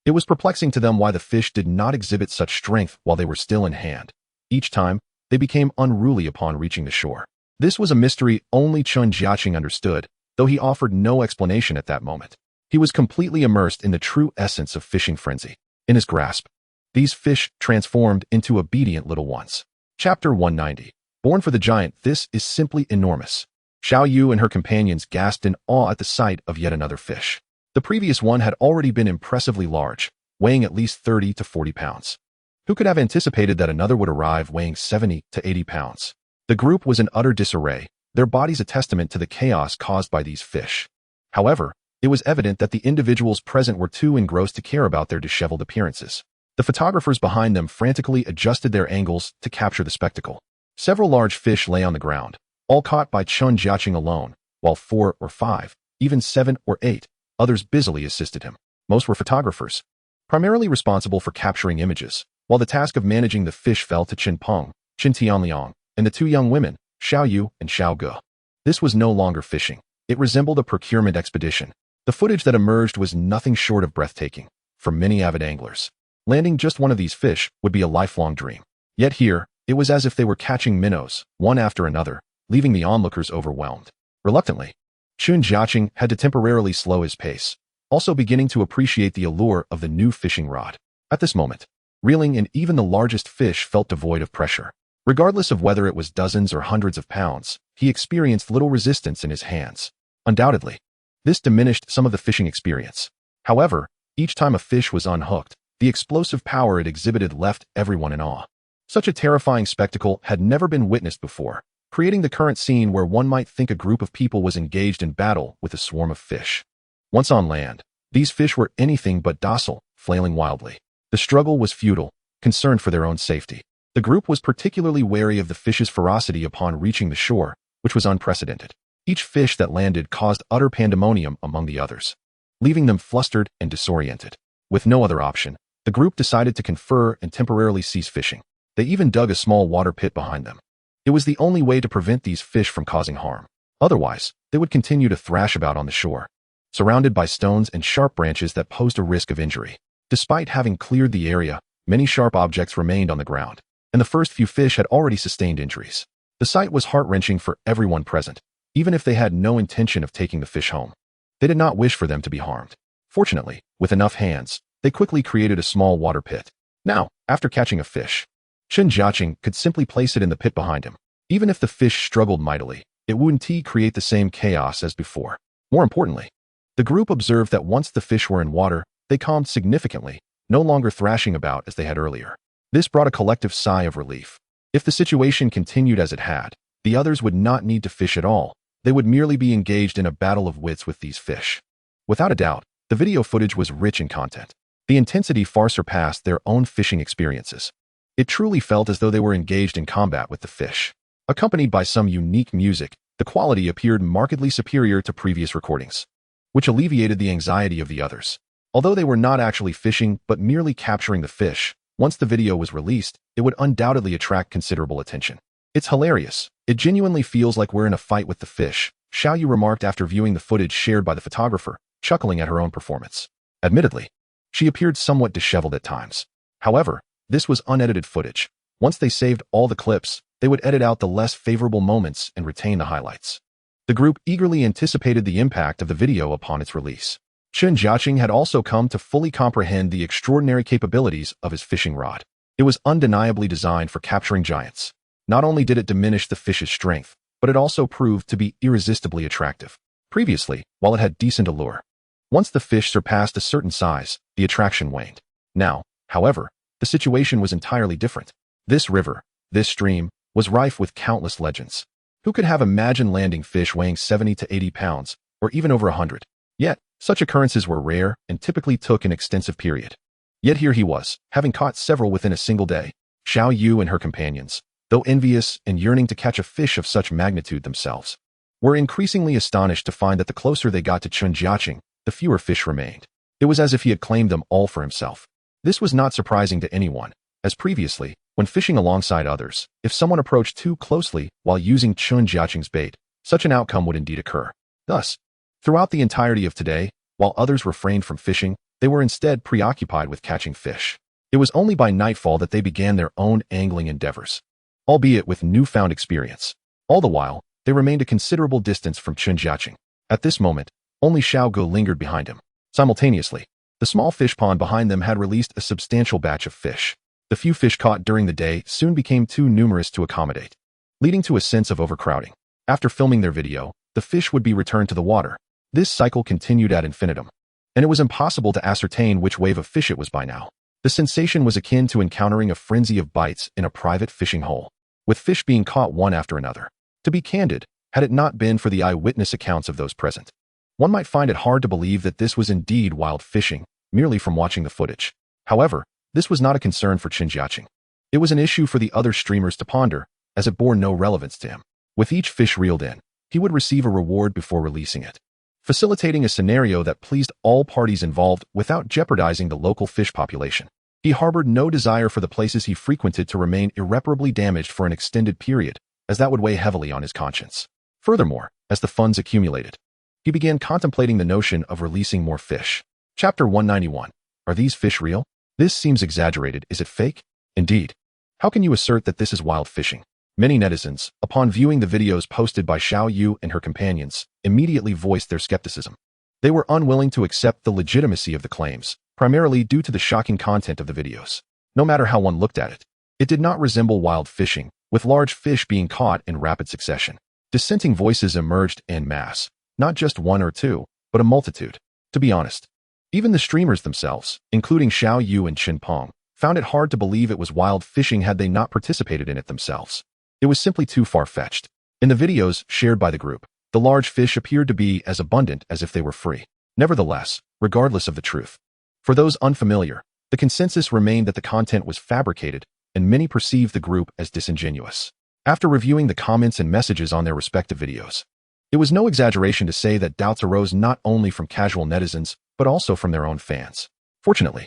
It was perplexing to them why the fish did not exhibit such strength while they were still in hand. Each time, they became unruly upon reaching the shore. This was a mystery only Chen Jiacheng understood, though he offered no explanation at that moment. He was completely immersed in the true essence of fishing frenzy. In his grasp, these fish transformed into obedient little ones. Chapter 190. Born for the giant, this is simply enormous. Xiaoyu and her companions gasped in awe at the sight of yet another fish. The previous one had already been impressively large, weighing at least 30 to 40 pounds. Who could have anticipated that another would arrive weighing 70 to 80 pounds? The group was in utter disarray, their bodies a testament to the chaos caused by these fish. However, it was evident that the individuals present were too engrossed to care about their disheveled appearances. The photographers behind them frantically adjusted their angles to capture the spectacle. Several large fish lay on the ground, all caught by Chen Jiacheng alone, while 4 or 5, even 7 or 8, others busily assisted him. Most were photographers, primarily responsible for capturing images, while the task of managing the fish fell to Chen Peng, Chen Tianliang, and the 2 young women, Xiao Yu and Xiao Ge. This was no longer fishing. It resembled a procurement expedition. The footage that emerged was nothing short of breathtaking for many avid anglers. Landing just one of these fish would be a lifelong dream. Yet here, it was as if they were catching minnows, one after another, leaving the onlookers overwhelmed. Reluctantly, Chen Jiacheng had to temporarily slow his pace, also beginning to appreciate the allure of the new fishing rod. At this moment, reeling in even the largest fish felt devoid of pressure. Regardless of whether it was dozens or hundreds of pounds, he experienced little resistance in his hands. Undoubtedly, this diminished some of the fishing experience. However, each time a fish was unhooked, the explosive power it exhibited left everyone in awe. Such a terrifying spectacle had never been witnessed before, creating the current scene where one might think a group of people was engaged in battle with a swarm of fish. Once on land, these fish were anything but docile, flailing wildly. The struggle was futile, concerned for their own safety. The group was particularly wary of the fish's ferocity upon reaching the shore, which was unprecedented. Each fish that landed caused utter pandemonium among the others, leaving them flustered and disoriented. With no other option, the group decided to confer and temporarily cease fishing. They even dug a small water pit behind them. It was the only way to prevent these fish from causing harm. Otherwise, they would continue to thrash about on the shore, surrounded by stones and sharp branches that posed a risk of injury. Despite having cleared the area, many sharp objects remained on the ground, and the first few fish had already sustained injuries. The sight was heart-wrenching for everyone present, even if they had no intention of taking the fish home. They did not wish for them to be harmed. Fortunately, with enough hands, they quickly created a small water pit. Now, after catching a fish, Chen Jiacheng could simply place it in the pit behind him. Even if the fish struggled mightily, it wouldn't create the same chaos as before. More importantly, the group observed that once the fish were in water, they calmed significantly, no longer thrashing about as they had earlier. This brought a collective sigh of relief. If the situation continued as it had, the others would not need to fish at all. They would merely be engaged in a battle of wits with these fish. Without a doubt, the video footage was rich in content. The intensity far surpassed their own fishing experiences. It truly felt as though they were engaged in combat with the fish. Accompanied by some unique music, the quality appeared markedly superior to previous recordings, which alleviated the anxiety of the others. Although they were not actually fishing but merely capturing the fish, once the video was released, it would undoubtedly attract considerable attention. It's hilarious. It genuinely feels like we're in a fight with the fish, Xiao Yu remarked after viewing the footage shared by the photographer, chuckling at her own performance. Admittedly, she appeared somewhat disheveled at times. However, this was unedited footage. Once they saved all the clips, they would edit out the less favorable moments and retain the highlights. The group eagerly anticipated the impact of the video upon its release. Chen Jiacheng had also come to fully comprehend the extraordinary capabilities of his fishing rod. It was undeniably designed for capturing giants. Not only did it diminish the fish's strength, but it also proved to be irresistibly attractive. Previously, while it had decent allure, once the fish surpassed a certain size, the attraction waned. Now, however, the situation was entirely different. This river, this stream, was rife with countless legends. Who could have imagined landing fish weighing 70 to 80 pounds, or even over 100? Yet, such occurrences were rare and typically took an extensive period. Yet here he was, having caught several within a single day. Xiao Yu and her companions, though envious and yearning to catch a fish of such magnitude themselves, were increasingly astonished to find that the closer they got to Chen Jiacheng, the fewer fish remained. It was as if he had claimed them all for himself. This was not surprising to anyone, as previously, when fishing alongside others, if someone approached too closely while using Chen Jiacheng's bait, such an outcome would indeed occur. Thus, throughout the entirety of today, while others refrained from fishing, they were instead preoccupied with catching fish. It was only by nightfall that they began their own angling endeavors, albeit with newfound experience. All the while, they remained a considerable distance from Chen Jiacheng. At this moment, only Xiao Ge lingered behind him. Simultaneously, the small fish pond behind them had released a substantial batch of fish. The few fish caught during the day soon became too numerous to accommodate, leading to a sense of overcrowding. After filming their video, the fish would be returned to the water. This cycle continued ad infinitum, and it was impossible to ascertain which wave of fish it was by now. The sensation was akin to encountering a frenzy of bites in a private fishing hole, with fish being caught one after another. To be candid, had it not been for the eyewitness accounts of those present, one might find it hard to believe that this was indeed wild fishing, merely from watching the footage. However, this was not a concern for Chen Jiacheng. It was an issue for the other streamers to ponder, as it bore no relevance to him. With each fish reeled in, he would receive a reward before releasing it, facilitating a scenario that pleased all parties involved without jeopardizing the local fish population. He harbored no desire for the places he frequented to remain irreparably damaged for an extended period, as that would weigh heavily on his conscience. Furthermore, as the funds accumulated, he began contemplating the notion of releasing more fish. Chapter 191. Are these fish real? This seems exaggerated. Is it fake? Indeed. How can you assert that this is wild fishing? Many netizens, upon viewing the videos posted by Xiao Yu and her companions, immediately voiced their skepticism. They were unwilling to accept the legitimacy of the claims, primarily due to the shocking content of the videos. No matter how one looked at it, it did not resemble wild fishing, with large fish being caught in rapid succession. Dissenting voices emerged en masse, not just one or two, but a multitude. To be honest, even the streamers themselves, including Xiao Yu and Qin Peng, found it hard to believe it was wild fishing had they not participated in it themselves. It was simply too far-fetched. In the videos shared by the group, the large fish appeared to be as abundant as if they were free. Nevertheless, regardless of the truth, for those unfamiliar, the consensus remained that the content was fabricated, and many perceived the group as disingenuous. After reviewing the comments and messages on their respective videos, it was no exaggeration to say that doubts arose not only from casual netizens, but also from their own fans. Fortunately,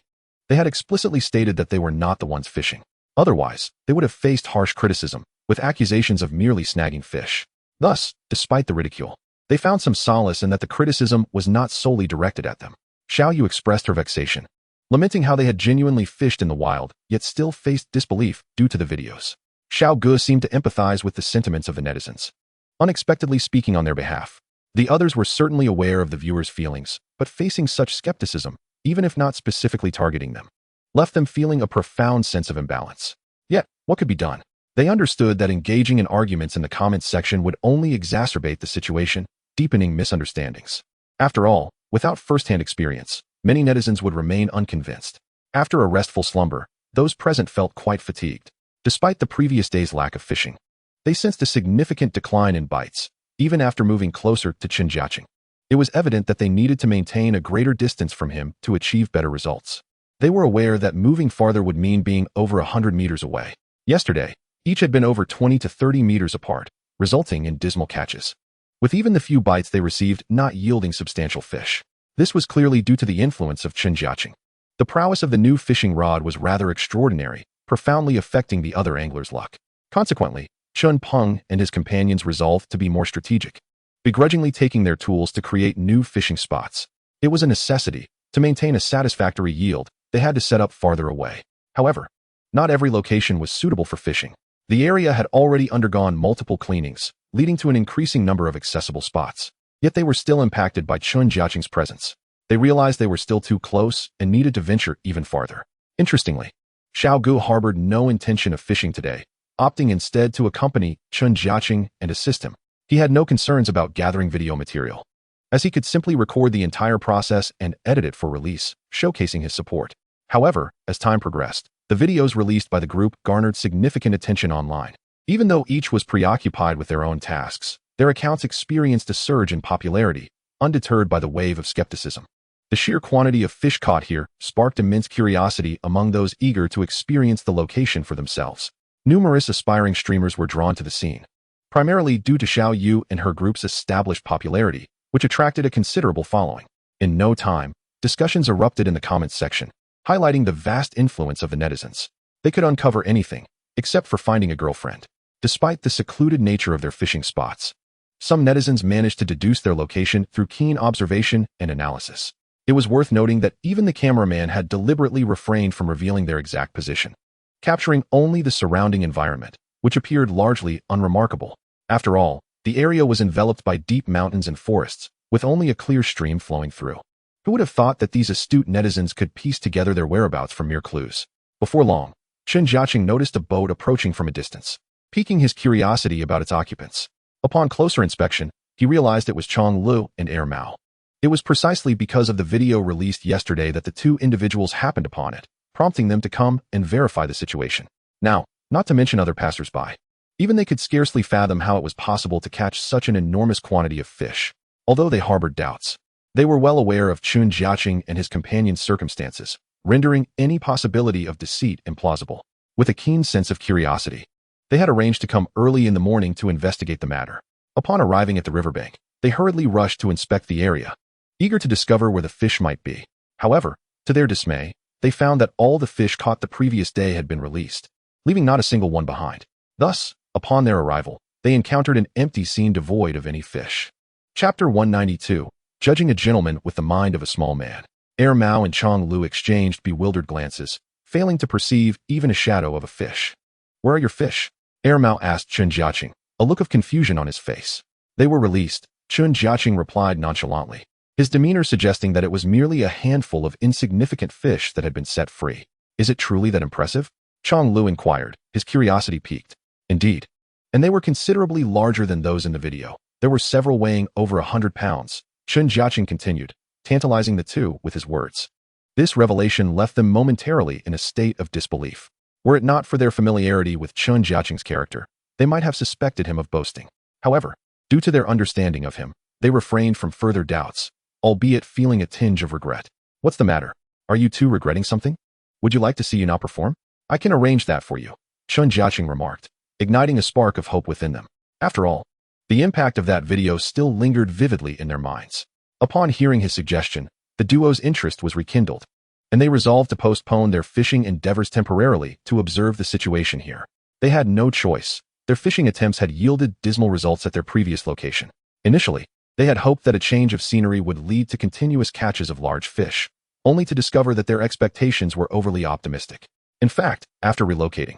they had explicitly stated that they were not the ones fishing. Otherwise, they would have faced harsh criticism, with accusations of merely snagging fish. Thus, despite the ridicule, they found some solace in that the criticism was not solely directed at them. Xiao Yu expressed her vexation, lamenting how they had genuinely fished in the wild, yet still faced disbelief due to the videos. Xiao Gu seemed to empathize with the sentiments of the netizens, unexpectedly speaking on their behalf. The others were certainly aware of the viewers' feelings, but facing such skepticism, even if not specifically targeting them, left them feeling a profound sense of imbalance. Yet, what could be done? They understood that engaging in arguments in the comments section would only exacerbate the situation, deepening misunderstandings. After all, without first-hand experience, many netizens would remain unconvinced. After a restful slumber, those present felt quite fatigued. Despite the previous day's lack of fishing, they sensed a significant decline in bites, even after moving closer to Chen Jiacheng. It was evident that they needed to maintain a greater distance from him to achieve better results. They were aware that moving farther would mean being over 100 meters away. Yesterday, each had been over 20 to 30 meters apart, resulting in dismal catches, with even the few bites they received not yielding substantial fish. This was clearly due to the influence of Chen Jiacheng. The prowess of the new fishing rod was rather extraordinary, profoundly affecting the other anglers' luck. Consequently, Qin Peng and his companions resolved to be more strategic, begrudgingly taking their tools to create new fishing spots. It was a necessity. To maintain a satisfactory yield, they had to set up farther away. However, not every location was suitable for fishing. The area had already undergone multiple cleanings, leading to an increasing number of accessible spots. Yet they were still impacted by Chen Jiacheng's presence. They realized they were still too close and needed to venture even farther. Interestingly, Xiao Gu harbored no intention of fishing today, opting instead to accompany Chen Jiacheng and assist him. He had no concerns about gathering video material, as he could simply record the entire process and edit it for release, showcasing his support. However, as time progressed, the videos released by the group garnered significant attention online. Even though each was preoccupied with their own tasks, their accounts experienced a surge in popularity, undeterred by the wave of skepticism. The sheer quantity of fish caught here sparked immense curiosity among those eager to experience the location for themselves. Numerous aspiring streamers were drawn to the scene, primarily due to Xiao Yu and her group's established popularity, which attracted a considerable following. In no time, discussions erupted in the comments section, highlighting the vast influence of the netizens. They could uncover anything, except for finding a girlfriend. Despite the secluded nature of their fishing spots, some netizens managed to deduce their location through keen observation and analysis. It was worth noting that even the cameraman had deliberately refrained from revealing their exact position, capturing only the surrounding environment, which appeared largely unremarkable. After all, the area was enveloped by deep mountains and forests, with only a clear stream flowing through. Who would have thought that these astute netizens could piece together their whereabouts from mere clues? Before long, Chen Jiacheng noticed a boat approaching from a distance, piquing his curiosity about its occupants. Upon closer inspection, he realized it was Chong Lu and Air Mao. It was precisely because of the video released yesterday that the two individuals happened upon it, prompting them to come and verify the situation. Now, not to mention other passers-by. Even they could scarcely fathom how it was possible to catch such an enormous quantity of fish. Although they harbored doubts, they were well aware of Chen Jiacheng and his companion's circumstances, rendering any possibility of deceit implausible. With a keen sense of curiosity, They had arranged to come early in the morning to investigate the matter. Upon arriving at the riverbank, they hurriedly rushed to inspect the area, eager to discover where the fish might be. However, to their dismay, they found that all the fish caught the previous day had been released, leaving not a single one behind. Thus, upon their arrival, they encountered an empty scene devoid of any fish. Chapter 192, Judging a Gentleman with the Mind of a Small Man. Mao and Chong Lu exchanged bewildered glances, failing to perceive even a shadow of a fish. "Where are your fish?" Mao asked Chen Jiacheng, a look of confusion on his face. "They were released," Chen Jiacheng replied nonchalantly, his demeanor suggesting that it was merely a handful of insignificant fish that had been set free. "Is it truly that impressive?" Chong Lu inquired, his curiosity piqued. "Indeed. And they were considerably larger than those in the video. There were several weighing over 100 pounds, Chen Jiacheng continued, tantalizing the two with his words. This revelation left them momentarily in a state of disbelief. Were it not for their familiarity with Chen Jiacheng's character, they might have suspected him of boasting. However, due to their understanding of him, they refrained from further doubts, albeit feeling a tinge of regret. "What's the matter? Are you two regretting something? Would you like to see you now perform?" "I can arrange that for you," Chen Jiacheng remarked, igniting a spark of hope within them. After all, the impact of that video still lingered vividly in their minds. Upon hearing his suggestion, the duo's interest was rekindled, and they resolved to postpone their fishing endeavors temporarily to observe the situation here. They had no choice. Their fishing attempts had yielded dismal results at their previous location. Initially, they had hoped that a change of scenery would lead to continuous catches of large fish, only to discover that their expectations were overly optimistic. In fact, after relocating,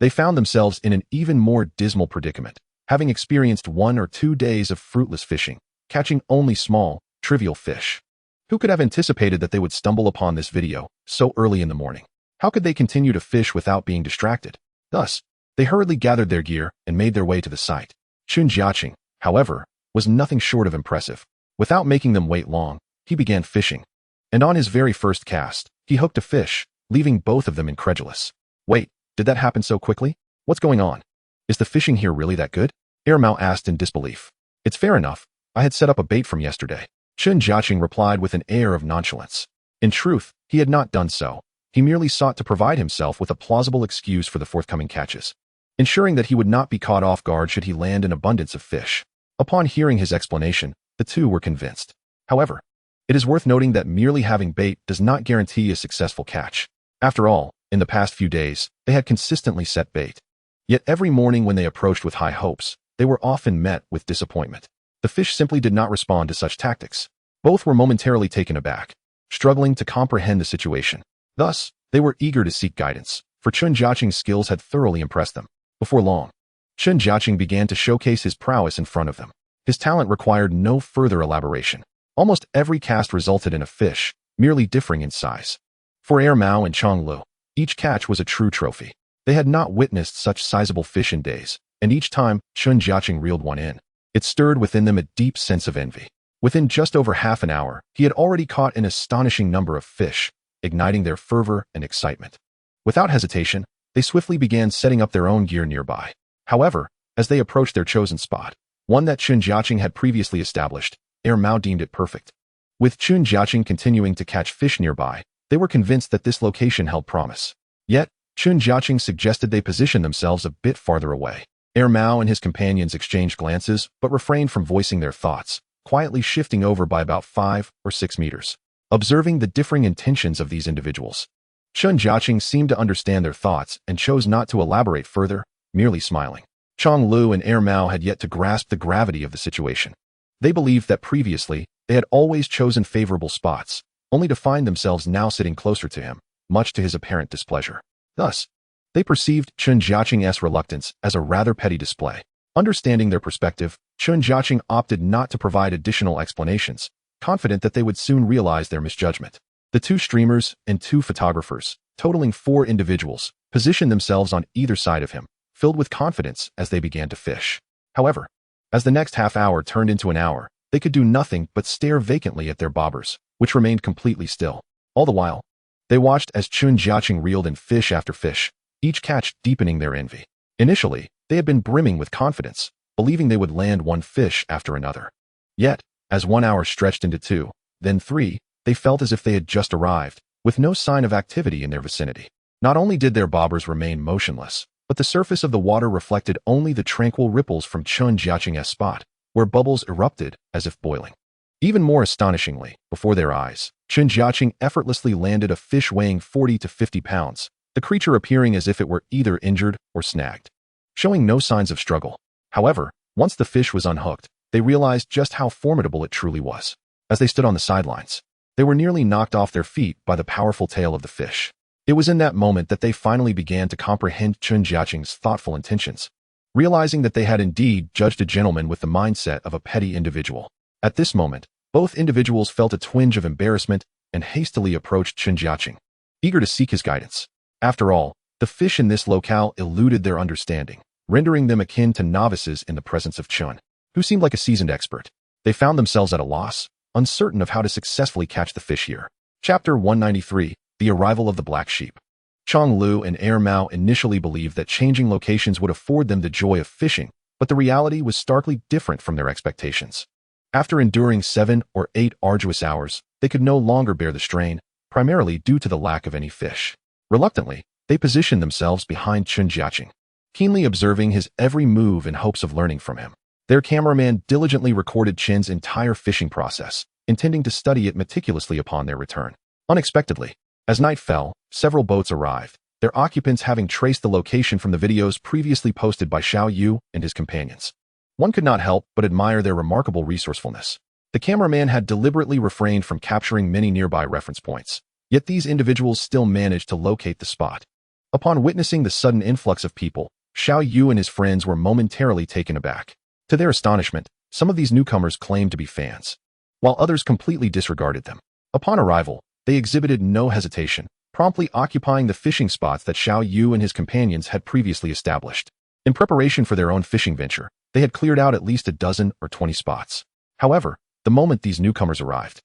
they found themselves in an even more dismal predicament, having experienced 1 or 2 days of fruitless fishing, catching only small, trivial fish. Who could have anticipated that they would stumble upon this video so early in the morning? How could they continue to fish without being distracted? Thus, they hurriedly gathered their gear and made their way to the site. Chen Jiacheng, however, was nothing short of impressive. Without making them wait long, he began fishing. And on his very first cast, he hooked a fish, leaving both of them incredulous. "Wait, did that happen so quickly? What's going on? Is the fishing here really that good?" Mao asked in disbelief. "It's fair enough. I had set up a bait from yesterday," Chen Jiacheng replied with an air of nonchalance. In truth, he had not done so. He merely sought to provide himself with a plausible excuse for the forthcoming catches, ensuring that he would not be caught off guard should he land an abundance of fish. Upon hearing his explanation, the two were convinced. However, it is worth noting that merely having bait does not guarantee a successful catch. After all, in the past few days, they had consistently set bait. Yet every morning when they approached with high hopes, they were often met with disappointment. The fish simply did not respond to such tactics. Both were momentarily taken aback, struggling to comprehend the situation. Thus, they were eager to seek guidance, for Chen Jiacheng's skills had thoroughly impressed them. Before long, Chen Jiacheng began to showcase his prowess in front of them. His talent required no further elaboration. Almost every cast resulted in a fish, merely differing in size. For Mao and Chong Lu, each catch was a true trophy. They had not witnessed such sizable fish in days, and each time Chen Jiacheng reeled one in, it stirred within them a deep sense of envy. Within just over half an hour, he had already caught an astonishing number of fish, igniting their fervor and excitement. Without hesitation, they swiftly began setting up their own gear nearby. However, as they approached their chosen spot, one that Chen Jiacheng had previously established, Mao deemed it perfect. With Chen Jiacheng continuing to catch fish nearby, they were convinced that this location held promise. Yet, Chen Jiacheng suggested they position themselves a bit farther away. Mao and his companions exchanged glances, but refrained from voicing their thoughts, quietly shifting over by about 5 or 6 meters. Observing the differing intentions of these individuals, Chen Jiacheng seemed to understand their thoughts and chose not to elaborate further, merely smiling. Chong Lu and Mao had yet to grasp the gravity of the situation. They believed that previously, they had always chosen favorable spots, only to find themselves now sitting closer to him, much to his apparent displeasure. Thus, they perceived Chen Jiacheng's reluctance as a rather petty display. Understanding their perspective, Chen Jiacheng opted not to provide additional explanations, confident that they would soon realize their misjudgment. The 2 streamers and 2 photographers, totaling 4 individuals, positioned themselves on either side of him, filled with confidence as they began to fish. However, as the next half hour turned into an hour, they could do nothing but stare vacantly at their bobbers, which remained completely still. All the while, they watched as Chen Jiacheng reeled in fish after fish, each catch deepening their envy. Initially, they had been brimming with confidence, believing they would land one fish after another. Yet, as 1 hour stretched into 2, then 3, they felt as if they had just arrived, with no sign of activity in their vicinity. Not only did their bobbers remain motionless, but the surface of the water reflected only the tranquil ripples from Chen Jiacheng's spot, where bubbles erupted as if boiling. Even more astonishingly, before their eyes, Chen Jiacheng effortlessly landed a fish weighing 40 to 50 pounds, the creature appearing as if it were either injured or snagged, showing no signs of struggle. However, once the fish was unhooked, they realized just how formidable it truly was. As they stood on the sidelines, they were nearly knocked off their feet by the powerful tail of the fish. It was in that moment that they finally began to comprehend Chen Jiacheng's thoughtful intentions, realizing that they had indeed judged a gentleman with the mindset of a petty individual. At this moment, both individuals felt a twinge of embarrassment and hastily approached Chen Jiacheng, eager to seek his guidance. After all, the fish in this locale eluded their understanding, rendering them akin to novices in the presence of Chen, who seemed like a seasoned expert. They found themselves at a loss, uncertain of how to successfully catch the fish here. Chapter 193, The Arrival of the Black Sheep. Chong Lu and Air Mao initially believed that changing locations would afford them the joy of fishing, but the reality was starkly different from their expectations. After enduring 7 or 8 arduous hours, they could no longer bear the strain, primarily due to the lack of any fish. Reluctantly, they positioned themselves behind Chen Jiacheng, keenly observing his every move in hopes of learning from him. Their cameraman diligently recorded Chen's entire fishing process, intending to study it meticulously upon their return. Unexpectedly, as night fell, several boats arrived, their occupants having traced the location from the videos previously posted by Xiao Yu and his companions. One could not help but admire their remarkable resourcefulness. The cameraman had deliberately refrained from capturing many nearby reference points, yet these individuals still managed to locate the spot. Upon witnessing the sudden influx of people, Xiao Yu and his friends were momentarily taken aback. To their astonishment, some of these newcomers claimed to be fans, while others completely disregarded them. Upon arrival, they exhibited no hesitation, promptly occupying the fishing spots that Xiao Yu and his companions had previously established. In preparation for their own fishing venture, they had cleared out at least a dozen or 20 spots. However, the moment these newcomers arrived,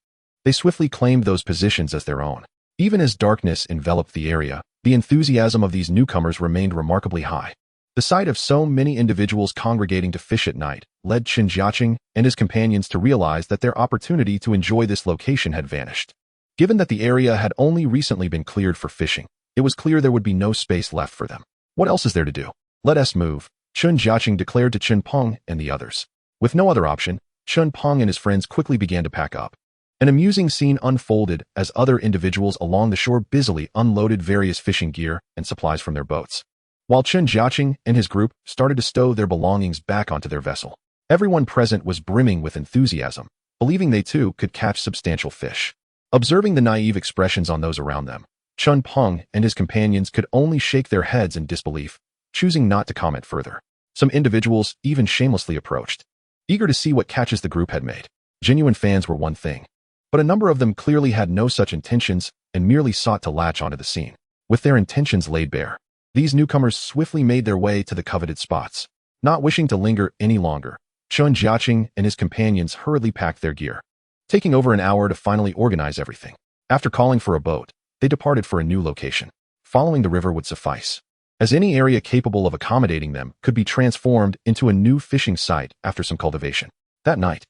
they swiftly claimed those positions as their own. Even as darkness enveloped the area, the enthusiasm of these newcomers remained remarkably high. The sight of so many individuals congregating to fish at night led Chen Jiacheng and his companions to realize that their opportunity to enjoy this location had vanished. Given that the area had only recently been cleared for fishing, it was clear there would be no space left for them. What else is there to do? Let us move, Chen Jiacheng declared to Chen Peng and the others. With no other option, Chen Peng and his friends quickly began to pack up. An amusing scene unfolded as other individuals along the shore busily unloaded various fishing gear and supplies from their boats, while Chen Jiacheng and his group started to stow their belongings back onto their vessel. Everyone present was brimming with enthusiasm, believing they too could catch substantial fish. Observing the naive expressions on those around them, Chen Peng and his companions could only shake their heads in disbelief, choosing not to comment further. Some individuals even shamelessly approached, eager to see what catches the group had made. Genuine fans were one thing, but a number of them clearly had no such intentions and merely sought to latch onto the scene. With their intentions laid bare, these newcomers swiftly made their way to the coveted spots. Not wishing to linger any longer, Chen Jiacheng and his companions hurriedly packed their gear, taking over an hour to finally organize everything. After calling for a boat, they departed for a new location. Following the river would suffice, as any area capable of accommodating them could be transformed into a new fishing site after some cultivation. That night,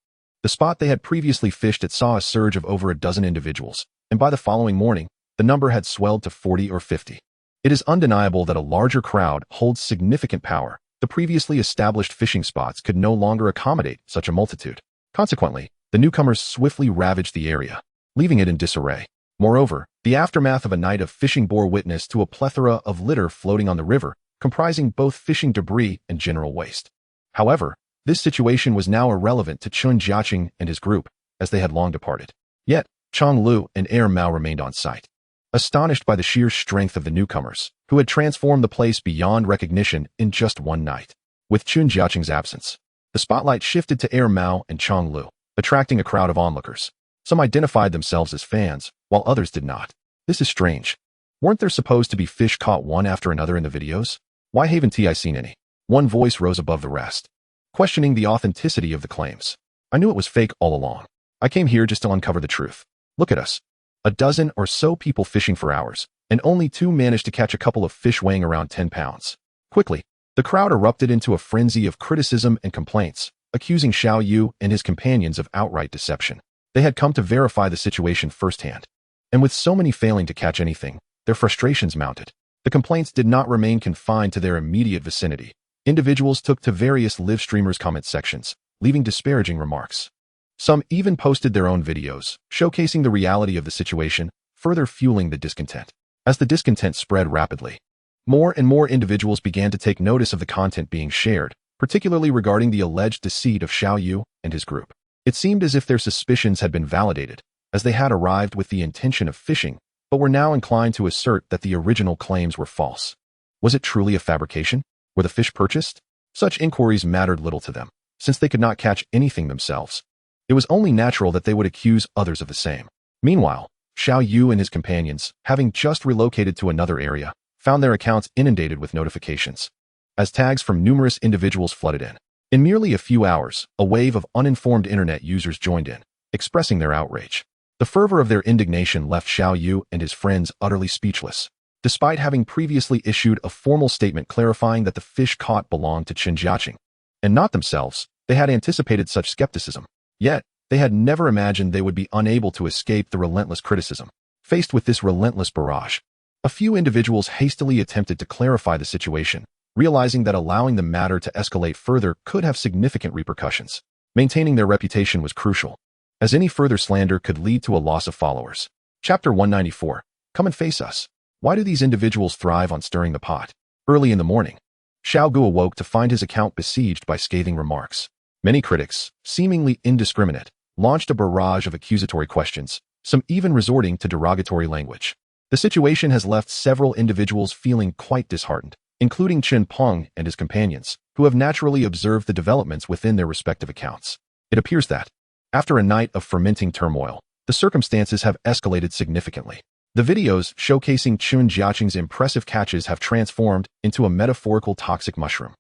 the spot they had previously fished at saw a surge of over a dozen individuals, and by the following morning, the number had swelled to 40 or 50. It is undeniable that a larger crowd holds significant power. The previously established fishing spots could no longer accommodate such a multitude. Consequently, the newcomers swiftly ravaged the area, leaving it in disarray. Moreover, the aftermath of a night of fishing bore witness to a plethora of litter floating on the river, comprising both fishing debris and general waste. However, this situation was now irrelevant to Chen Jiacheng and his group, as they had long departed. Yet, Chong Lu and Air Mao remained on site, astonished by the sheer strength of the newcomers, who had transformed the place beyond recognition in just one night. With Chen Jiacheng's absence, the spotlight shifted to Air Mao and Chong Lu, attracting a crowd of onlookers. Some identified themselves as fans, while others did not. This is strange. Weren't there supposed to be fish caught one after another in the videos? Why haven't I seen any? One voice rose above the rest, questioning the authenticity of the claims. I knew it was fake all along. I came here just to uncover the truth. Look at us. A dozen or so people fishing for hours, and only 2 managed to catch a couple of fish weighing around 10 pounds. Quickly, the crowd erupted into a frenzy of criticism and complaints, accusing Xiao Yu and his companions of outright deception. They had come to verify the situation firsthand, and with so many failing to catch anything, their frustrations mounted. The complaints did not remain confined to their immediate vicinity. Individuals took to various live streamers' comment sections, leaving disparaging remarks. Some even posted their own videos, showcasing the reality of the situation, further fueling the discontent. As the discontent spread rapidly, more and more individuals began to take notice of the content being shared, particularly regarding the alleged deceit of Xiao Yu and his group. It seemed as if their suspicions had been validated, as they had arrived with the intention of fishing, but were now inclined to assert that the original claims were false. Was it truly a fabrication? Were the fish purchased? Such inquiries mattered little to them, since they could not catch anything themselves. It was only natural that they would accuse others of the same. Meanwhile, Xiao Yu and his companions, having just relocated to another area, found their accounts inundated with notifications, as tags from numerous individuals flooded in. In merely a few hours, a wave of uninformed internet users joined in, expressing their outrage. The fervor of their indignation left Xiao Yu and his friends utterly speechless. Despite having previously issued a formal statement clarifying that the fish caught belonged to Chen Jiacheng, and not themselves, they had anticipated such skepticism. Yet, they had never imagined they would be unable to escape the relentless criticism. Faced with this relentless barrage, a few individuals hastily attempted to clarify the situation, realizing that allowing the matter to escalate further could have significant repercussions. Maintaining their reputation was crucial, as any further slander could lead to a loss of followers. Chapter 194. Come and face us. Why do these individuals thrive on stirring the pot? Early in the morning, Xiao Gu awoke to find his account besieged by scathing remarks. Many critics, seemingly indiscriminate, launched a barrage of accusatory questions, some even resorting to derogatory language. The situation has left several individuals feeling quite disheartened, including Chen Peng and his companions, who have naturally observed the developments within their respective accounts. It appears that, after a night of fermenting turmoil, the circumstances have escalated significantly. The videos showcasing Chen Jiacheng's impressive catches have transformed into a metaphorical toxic mushroom.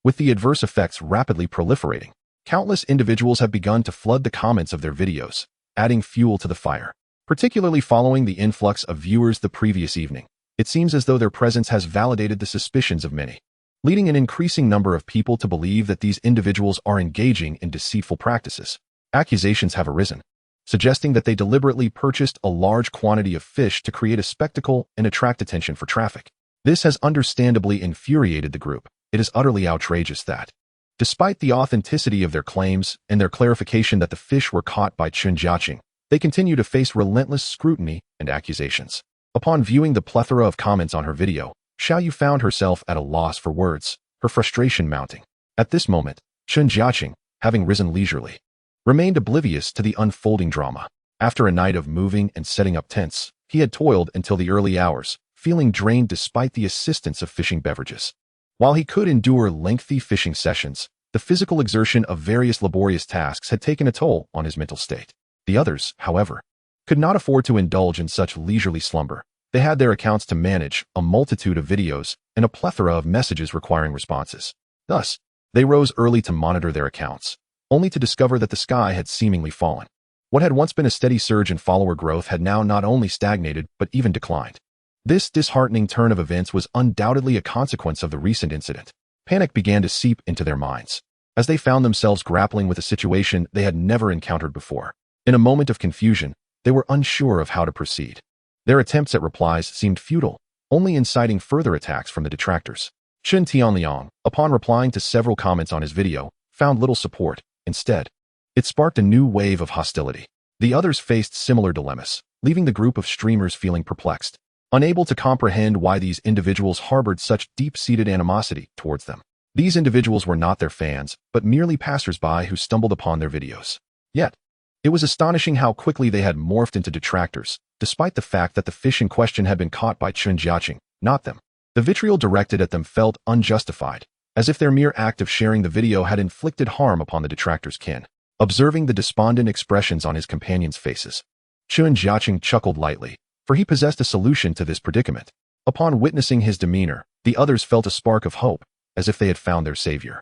With the adverse effects rapidly proliferating, countless individuals have begun to flood the comments of their videos, adding fuel to the fire. Particularly following the influx of viewers the previous evening, it seems as though their presence has validated the suspicions of many, leading an increasing number of people to believe that these individuals are engaging in deceitful practices. Accusations have arisen, suggesting that they deliberately purchased a large quantity of fish to create a spectacle and attract attention for traffic. This has understandably infuriated the group. It is utterly outrageous that, despite the authenticity of their claims and their clarification that the fish were caught by Chen Jiacheng, they continue to face relentless scrutiny and accusations. Upon viewing the plethora of comments on her video, Xiao Yu found herself at a loss for words, her frustration mounting. At this moment, Chen Jiacheng, having risen leisurely, remained oblivious to the unfolding drama. After a night of moving and setting up tents, he had toiled until the early hours, feeling drained despite the assistance of fishing beverages. While he could endure lengthy fishing sessions, the physical exertion of various laborious tasks had taken a toll on his mental state. The others, however, could not afford to indulge in such leisurely slumber. They had their accounts to manage, a multitude of videos, and a plethora of messages requiring responses. Thus, they rose early to monitor their accounts, only to discover that the sky had seemingly fallen. What had once been a steady surge in follower growth had now not only stagnated but even declined. This disheartening turn of events was undoubtedly a consequence of the recent incident. Panic began to seep into their minds, as they found themselves grappling with a situation they had never encountered before. In a moment of confusion, they were unsure of how to proceed. Their attempts at replies seemed futile, only inciting further attacks from the detractors. Chen Tianliang, upon replying to several comments on his video, found little support. Instead, it sparked a new wave of hostility. The others faced similar dilemmas, leaving the group of streamers feeling perplexed, unable to comprehend why these individuals harbored such deep-seated animosity towards them. These individuals were not their fans, but merely passers-by who stumbled upon their videos. Yet, it was astonishing how quickly they had morphed into detractors, despite the fact that the fish in question had been caught by Chen Jiacheng, not them. The vitriol directed at them felt unjustified, as if their mere act of sharing the video had inflicted harm upon the detractors' kin. Observing the despondent expressions on his companions' faces, Chen Jiacheng chuckled lightly, for he possessed a solution to this predicament. Upon witnessing his demeanor, the others felt a spark of hope, as if they had found their savior.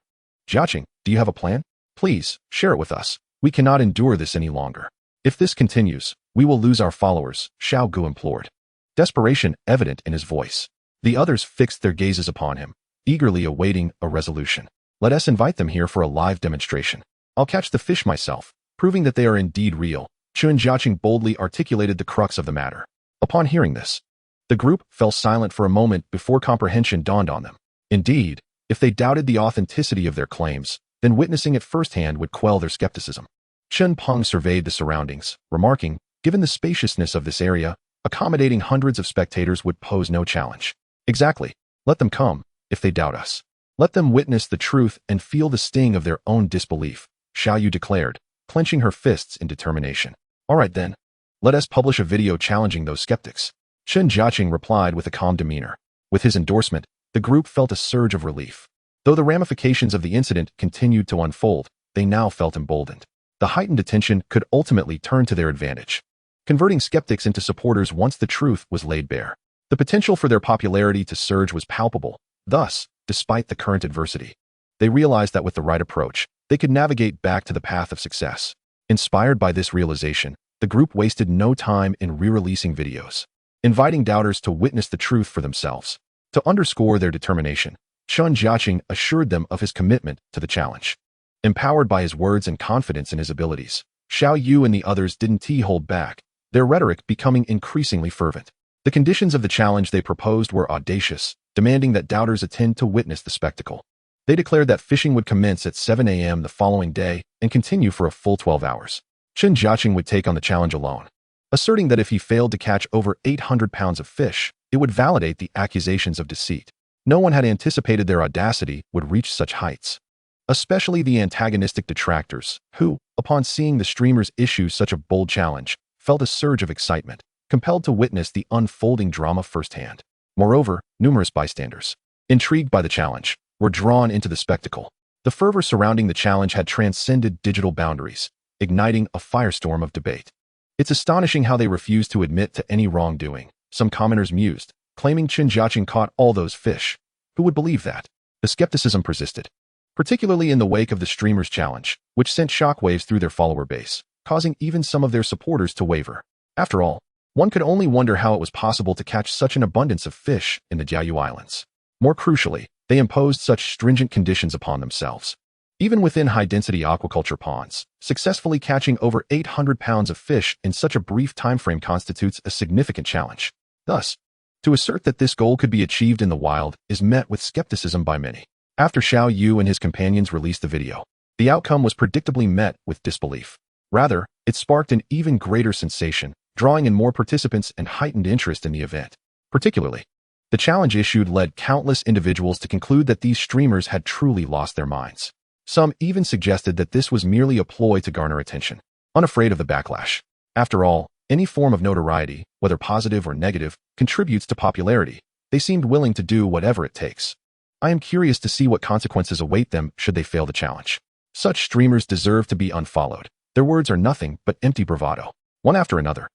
Jiacheng, do you have a plan? Please, share it with us. We cannot endure this any longer. If this continues, we will lose our followers, Xiao Gu implored, desperation evident in his voice. The others fixed their gazes upon him, eagerly awaiting a resolution. Let us invite them here for a live demonstration. I'll catch the fish myself, proving that they are indeed real. Chen Jiacheng boldly articulated the crux of the matter. Upon hearing this, the The group fell silent for a moment before comprehension dawned on them. Indeed, if they doubted the authenticity of their claims, then witnessing it firsthand would quell their skepticism. Chen Jiacheng surveyed the surroundings, remarking, given the spaciousness of this area, accommodating hundreds of spectators would pose no challenge. Exactly. Let them come, if they doubt us. Let them witness the truth and feel the sting of their own disbelief, Xiao Yu declared, clenching her fists in determination. All right then. Let us publish a video challenging those skeptics. Chen Jiacheng replied with a calm demeanor. With his endorsement, the group felt a surge of relief. Though the ramifications of the incident continued to unfold, they now felt emboldened. The heightened attention could ultimately turn to their advantage, converting skeptics into supporters once the truth was laid bare. The potential for their popularity to surge was palpable. Thus, despite the current adversity, they realized that with the right approach, they could navigate back to the path of success. Inspired by this realization, the group wasted no time in re-releasing videos, inviting doubters to witness the truth for themselves. To underscore their determination, Chen Jiacheng assured them of his commitment to the challenge. Empowered by his words and confidence in his abilities, Xiao Yu and the others didn't hold back, their rhetoric becoming increasingly fervent. The conditions of the challenge they proposed were audacious, demanding that doubters attend to witness the spectacle. They declared that fishing would commence at 7 a.m. the following day and continue for a full 12 hours. Chen Jiacheng would take on the challenge alone, asserting that if he failed to catch over 800 pounds of fish, it would validate the accusations of deceit. No one had anticipated their audacity would reach such heights, especially the antagonistic detractors, who, upon seeing the streamers issue such a bold challenge, felt a surge of excitement, compelled to witness the unfolding drama firsthand. Moreover, numerous bystanders, intrigued by the challenge, were drawn into the spectacle. The fervor surrounding the challenge had transcended digital boundaries, igniting a firestorm of debate. It's astonishing how they refused to admit to any wrongdoing, some commenters mused, claiming Chen Jiacheng caught all those fish. Who would believe that? The skepticism persisted, particularly in the wake of the streamers' challenge, which sent shockwaves through their follower base, causing even some of their supporters to waver. After all, one could only wonder how it was possible to catch such an abundance of fish in the Jiayu Islands. More crucially, they imposed such stringent conditions upon themselves. Even within high-density aquaculture ponds, successfully catching over 800 pounds of fish in such a brief timeframe constitutes a significant challenge. Thus, to assert that this goal could be achieved in the wild is met with skepticism by many. After Xiao Yu and his companions released the video, the outcome was predictably met with disbelief. Rather, it sparked an even greater sensation, drawing in more participants and heightened interest in the event. Particularly, the challenge issued led countless individuals to conclude that these streamers had truly lost their minds. Some even suggested that this was merely a ploy to garner attention, unafraid of the backlash. After all, any form of notoriety, whether positive or negative, contributes to popularity. They seemed willing to do whatever it takes. I am curious to see what consequences await them should they fail the challenge. Such streamers deserve to be unfollowed. Their words are nothing but empty bravado. One after another,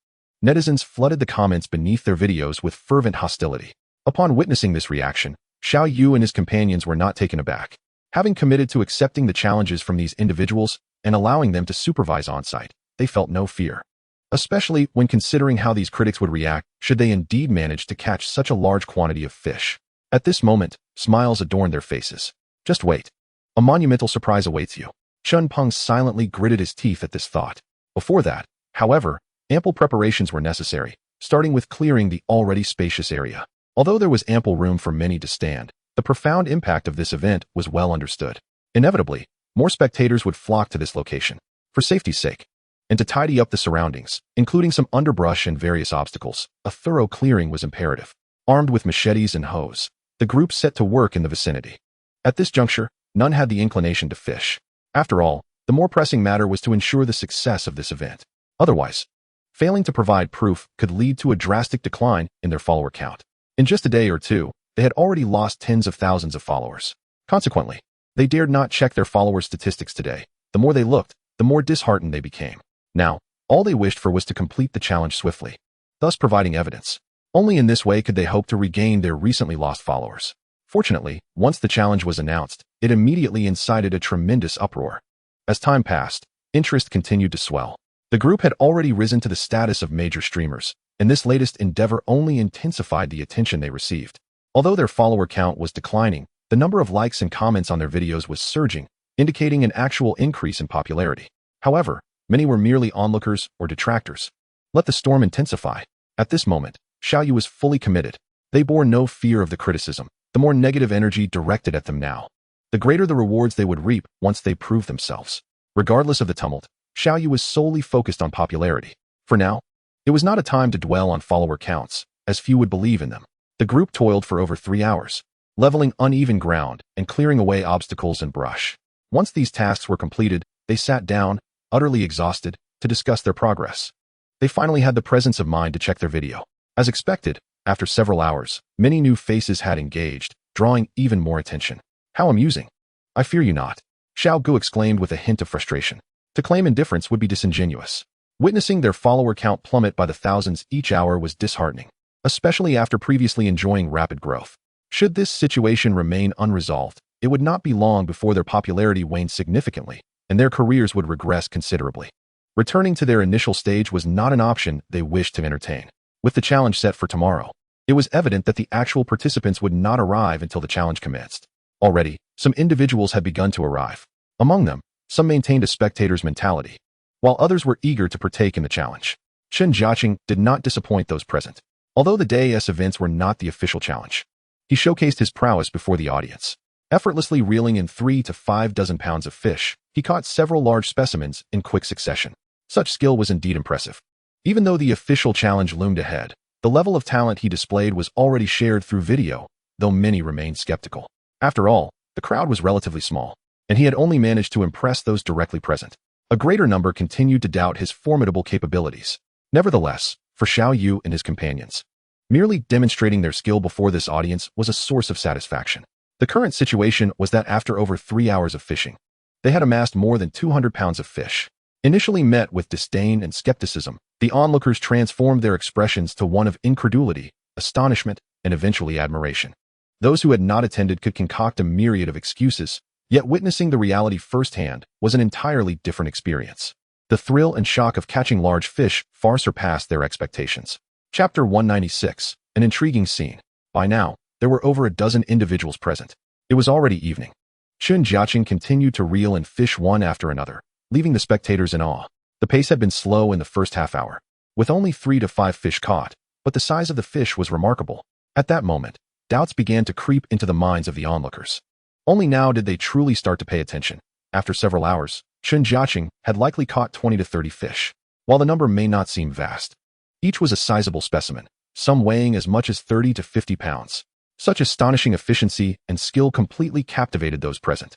netizens flooded the comments beneath their videos with fervent hostility. Upon witnessing this reaction, Xiao Yu and his companions were not taken aback. Having committed to accepting the challenges from these individuals and allowing them to supervise on-site, they felt no fear, especially when considering how these critics would react should they indeed manage to catch such a large quantity of fish. At this moment, smiles adorned their faces. Just wait. A monumental surprise awaits you. Chen Jiacheng silently gritted his teeth at this thought. Before that, however, ample preparations were necessary, starting with clearing the already spacious area. Although there was ample room for many to stand, the profound impact of this event was well understood. Inevitably, more spectators would flock to this location, for safety's sake, and to tidy up the surroundings, including some underbrush and various obstacles. A thorough clearing was imperative. Armed with machetes and hoes, the group set to work in the vicinity. At this juncture, none had the inclination to fish. After all, the more pressing matter was to ensure the success of this event. Otherwise, failing to provide proof could lead to a drastic decline in their follower count. In just a day or two, they had already lost tens of thousands of followers. Consequently, they dared not check their follower statistics today. The more they looked, the more disheartened they became. Now, all they wished for was to complete the challenge swiftly, thus providing evidence. Only in this way could they hope to regain their recently lost followers. Fortunately, once the challenge was announced, it immediately incited a tremendous uproar. As time passed, interest continued to swell. The group had already risen to the status of major streamers, and this latest endeavor only intensified the attention they received. Although their follower count was declining, the number of likes and comments on their videos was surging, indicating an actual increase in popularity. However, many were merely onlookers or detractors. Let the storm intensify. At this moment, Xiaoyu was fully committed. They bore no fear of the criticism, the more negative energy directed at them now, the greater the rewards they would reap once they proved themselves. Regardless of the tumult, Xiaoyu was solely focused on popularity. For now, it was not a time to dwell on follower counts, as few would believe in them. The group toiled for over 3 hours, leveling uneven ground and clearing away obstacles and brush. Once these tasks were completed, they sat down, utterly exhausted, to discuss their progress. They finally had the presence of mind to check their video. As expected, after several hours, many new faces had engaged, drawing even more attention. How amusing! I fear you not, Xiao Gu exclaimed with a hint of frustration. To claim indifference would be disingenuous. Witnessing their follower count plummet by the thousands each hour was disheartening, especially after previously enjoying rapid growth. Should this situation remain unresolved, it would not be long before their popularity waned significantly, and their careers would regress considerably. Returning to their initial stage was not an option they wished to entertain. With the challenge set for tomorrow, it was evident that the actual participants would not arrive until the challenge commenced. Already, some individuals had begun to arrive. Among them, some maintained a spectator's mentality, while others were eager to partake in the challenge. Chen Jiacheng did not disappoint those present. Although the day's events were not the official challenge, he showcased his prowess before the audience. Effortlessly reeling in 3 to 5 dozen pounds of fish, he caught several large specimens in quick succession. Such skill was indeed impressive. Even though the official challenge loomed ahead, the level of talent he displayed was already shared through video, though many remained skeptical. After all, the crowd was relatively small, and he had only managed to impress those directly present. A greater number continued to doubt his formidable capabilities. Nevertheless, for Xiaoyu and his companions, merely demonstrating their skill before this audience was a source of satisfaction. The current situation was that after over 3 hours of fishing, they had amassed more than 200 pounds of fish. Initially met with disdain and skepticism, the onlookers transformed their expressions to one of incredulity, astonishment, and eventually admiration. Those who had not attended could concoct a myriad of excuses, yet witnessing the reality firsthand was an entirely different experience. The thrill and shock of catching large fish far surpassed their expectations. Chapter 196, an intriguing scene. By now, there were over a dozen individuals present. It was already evening. Chen Jiacheng continued to reel and fish one after another, leaving the spectators in awe. The pace had been slow in the first half hour, with only 3 to 5 fish caught, but the size of the fish was remarkable. At that moment, doubts began to creep into the minds of the onlookers. Only now did they truly start to pay attention. After several hours, Chen Jiacheng had likely caught 20 to 30 fish. While the number may not seem vast, each was a sizable specimen, some weighing as much as 30 to 50 pounds. Such astonishing efficiency and skill completely captivated those present.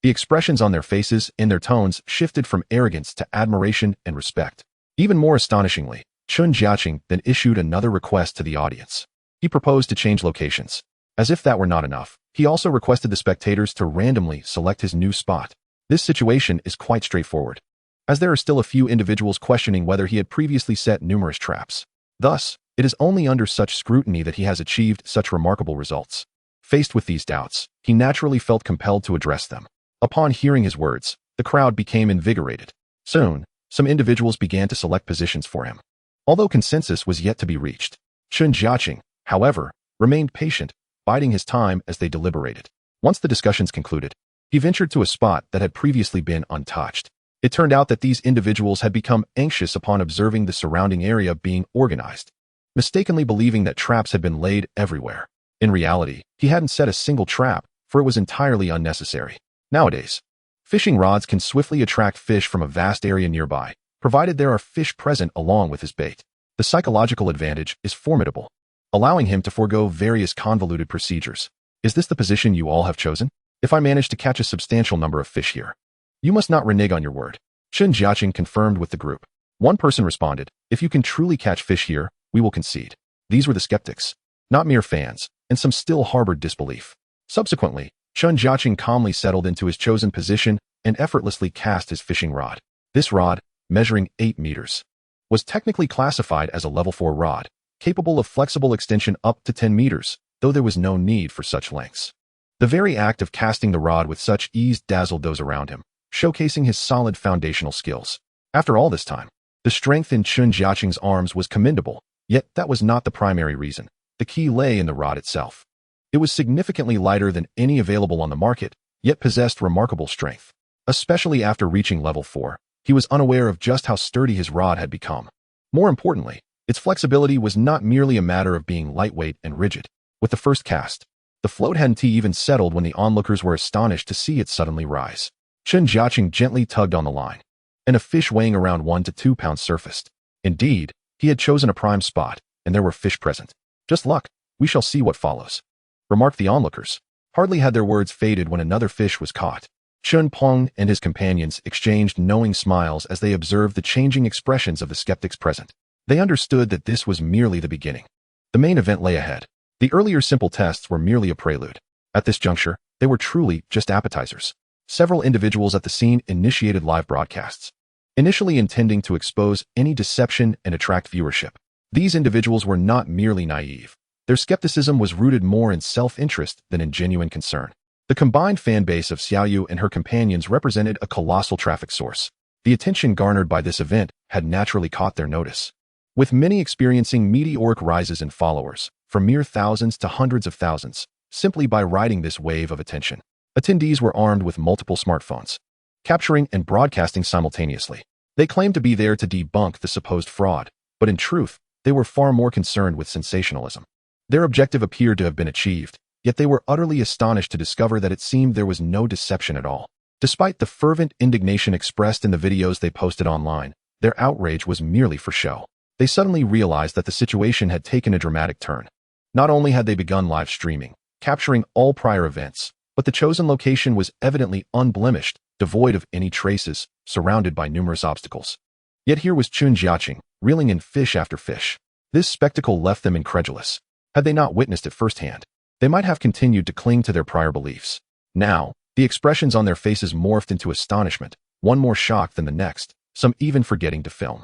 The expressions on their faces and their tones shifted from arrogance to admiration and respect. Even more astonishingly, Chen Jiacheng then issued another request to the audience. He proposed to change locations. As if that were not enough, he also requested the spectators to randomly select his new spot. This situation is quite straightforward, as there are still a few individuals questioning whether he had previously set numerous traps. Thus, it is only under such scrutiny that he has achieved such remarkable results. Faced with these doubts, he naturally felt compelled to address them. Upon hearing his words, the crowd became invigorated. Soon, some individuals began to select positions for him. Although consensus was yet to be reached, Chen Jiacheng, however, remained patient, biding his time as they deliberated. Once the discussions concluded, he ventured to a spot that had previously been untouched. It turned out that these individuals had become anxious upon observing the surrounding area being organized, mistakenly believing that traps had been laid everywhere. In reality, he hadn't set a single trap, for it was entirely unnecessary. Nowadays, fishing rods can swiftly attract fish from a vast area nearby, provided there are fish present along with his bait. The psychological advantage is formidable, allowing him to forego various convoluted procedures. Is this the position you all have chosen? If I manage to catch a substantial number of fish here, you must not renege on your word. Chen Jiacheng confirmed with the group. One person responded, if you can truly catch fish here, we will concede. These were the skeptics, not mere fans, and some still harbored disbelief. Subsequently, Chen Jiacheng calmly settled into his chosen position and effortlessly cast his fishing rod. This rod, measuring 8 meters, was technically classified as a level 4 rod, capable of flexible extension up to 10 meters, though there was no need for such lengths. The very act of casting the rod with such ease dazzled those around him, showcasing his solid foundational skills. After all this time, the strength in Chen Jiacheng's arms was commendable, yet that was not the primary reason. The key lay in the rod itself. It was significantly lighter than any available on the market, yet possessed remarkable strength. Especially after reaching level 4, he was unaware of just how sturdy his rod had become. More importantly, Its flexibility was not merely a matter of being lightweight and rigid. With the first cast, the float hadn't even settled when the onlookers were astonished to see it suddenly rise. Chen Jiacheng gently tugged on the line, and a fish weighing around 1 to 2 pounds surfaced. Indeed, he had chosen a prime spot, and there were fish present. Just luck. We shall see what follows, remarked the onlookers. Hardly had their words faded when another fish was caught. Chen Peng and his companions exchanged knowing smiles as they observed the changing expressions of the skeptics present. They understood that this was merely the beginning. The main event lay ahead. The earlier simple tests were merely a prelude. At this juncture, they were truly just appetizers. Several individuals at the scene initiated live broadcasts, initially intending to expose any deception and attract viewership. These individuals were not merely naive. Their skepticism was rooted more in self-interest than in genuine concern. The combined fan base of Xiaoyu and her companions represented a colossal traffic source. The attention garnered by this event had naturally caught their notice, with many experiencing meteoric rises in followers, from mere thousands to hundreds of thousands, simply by riding this wave of attention. Attendees were armed with multiple smartphones, capturing and broadcasting simultaneously. They claimed to be there to debunk the supposed fraud, but in truth, they were far more concerned with sensationalism. Their objective appeared to have been achieved, yet they were utterly astonished to discover that it seemed there was no deception at all. Despite the fervent indignation expressed in the videos they posted online, their outrage was merely for show. They suddenly realized that the situation had taken a dramatic turn. Not only had they begun live streaming, capturing all prior events, but the chosen location was evidently unblemished, devoid of any traces, surrounded by numerous obstacles. Yet here was Chen Jiacheng, reeling in fish after fish. This spectacle left them incredulous. Had they not witnessed it firsthand, they might have continued to cling to their prior beliefs. Now, the expressions on their faces morphed into astonishment, one more shocked than the next, some even forgetting to film.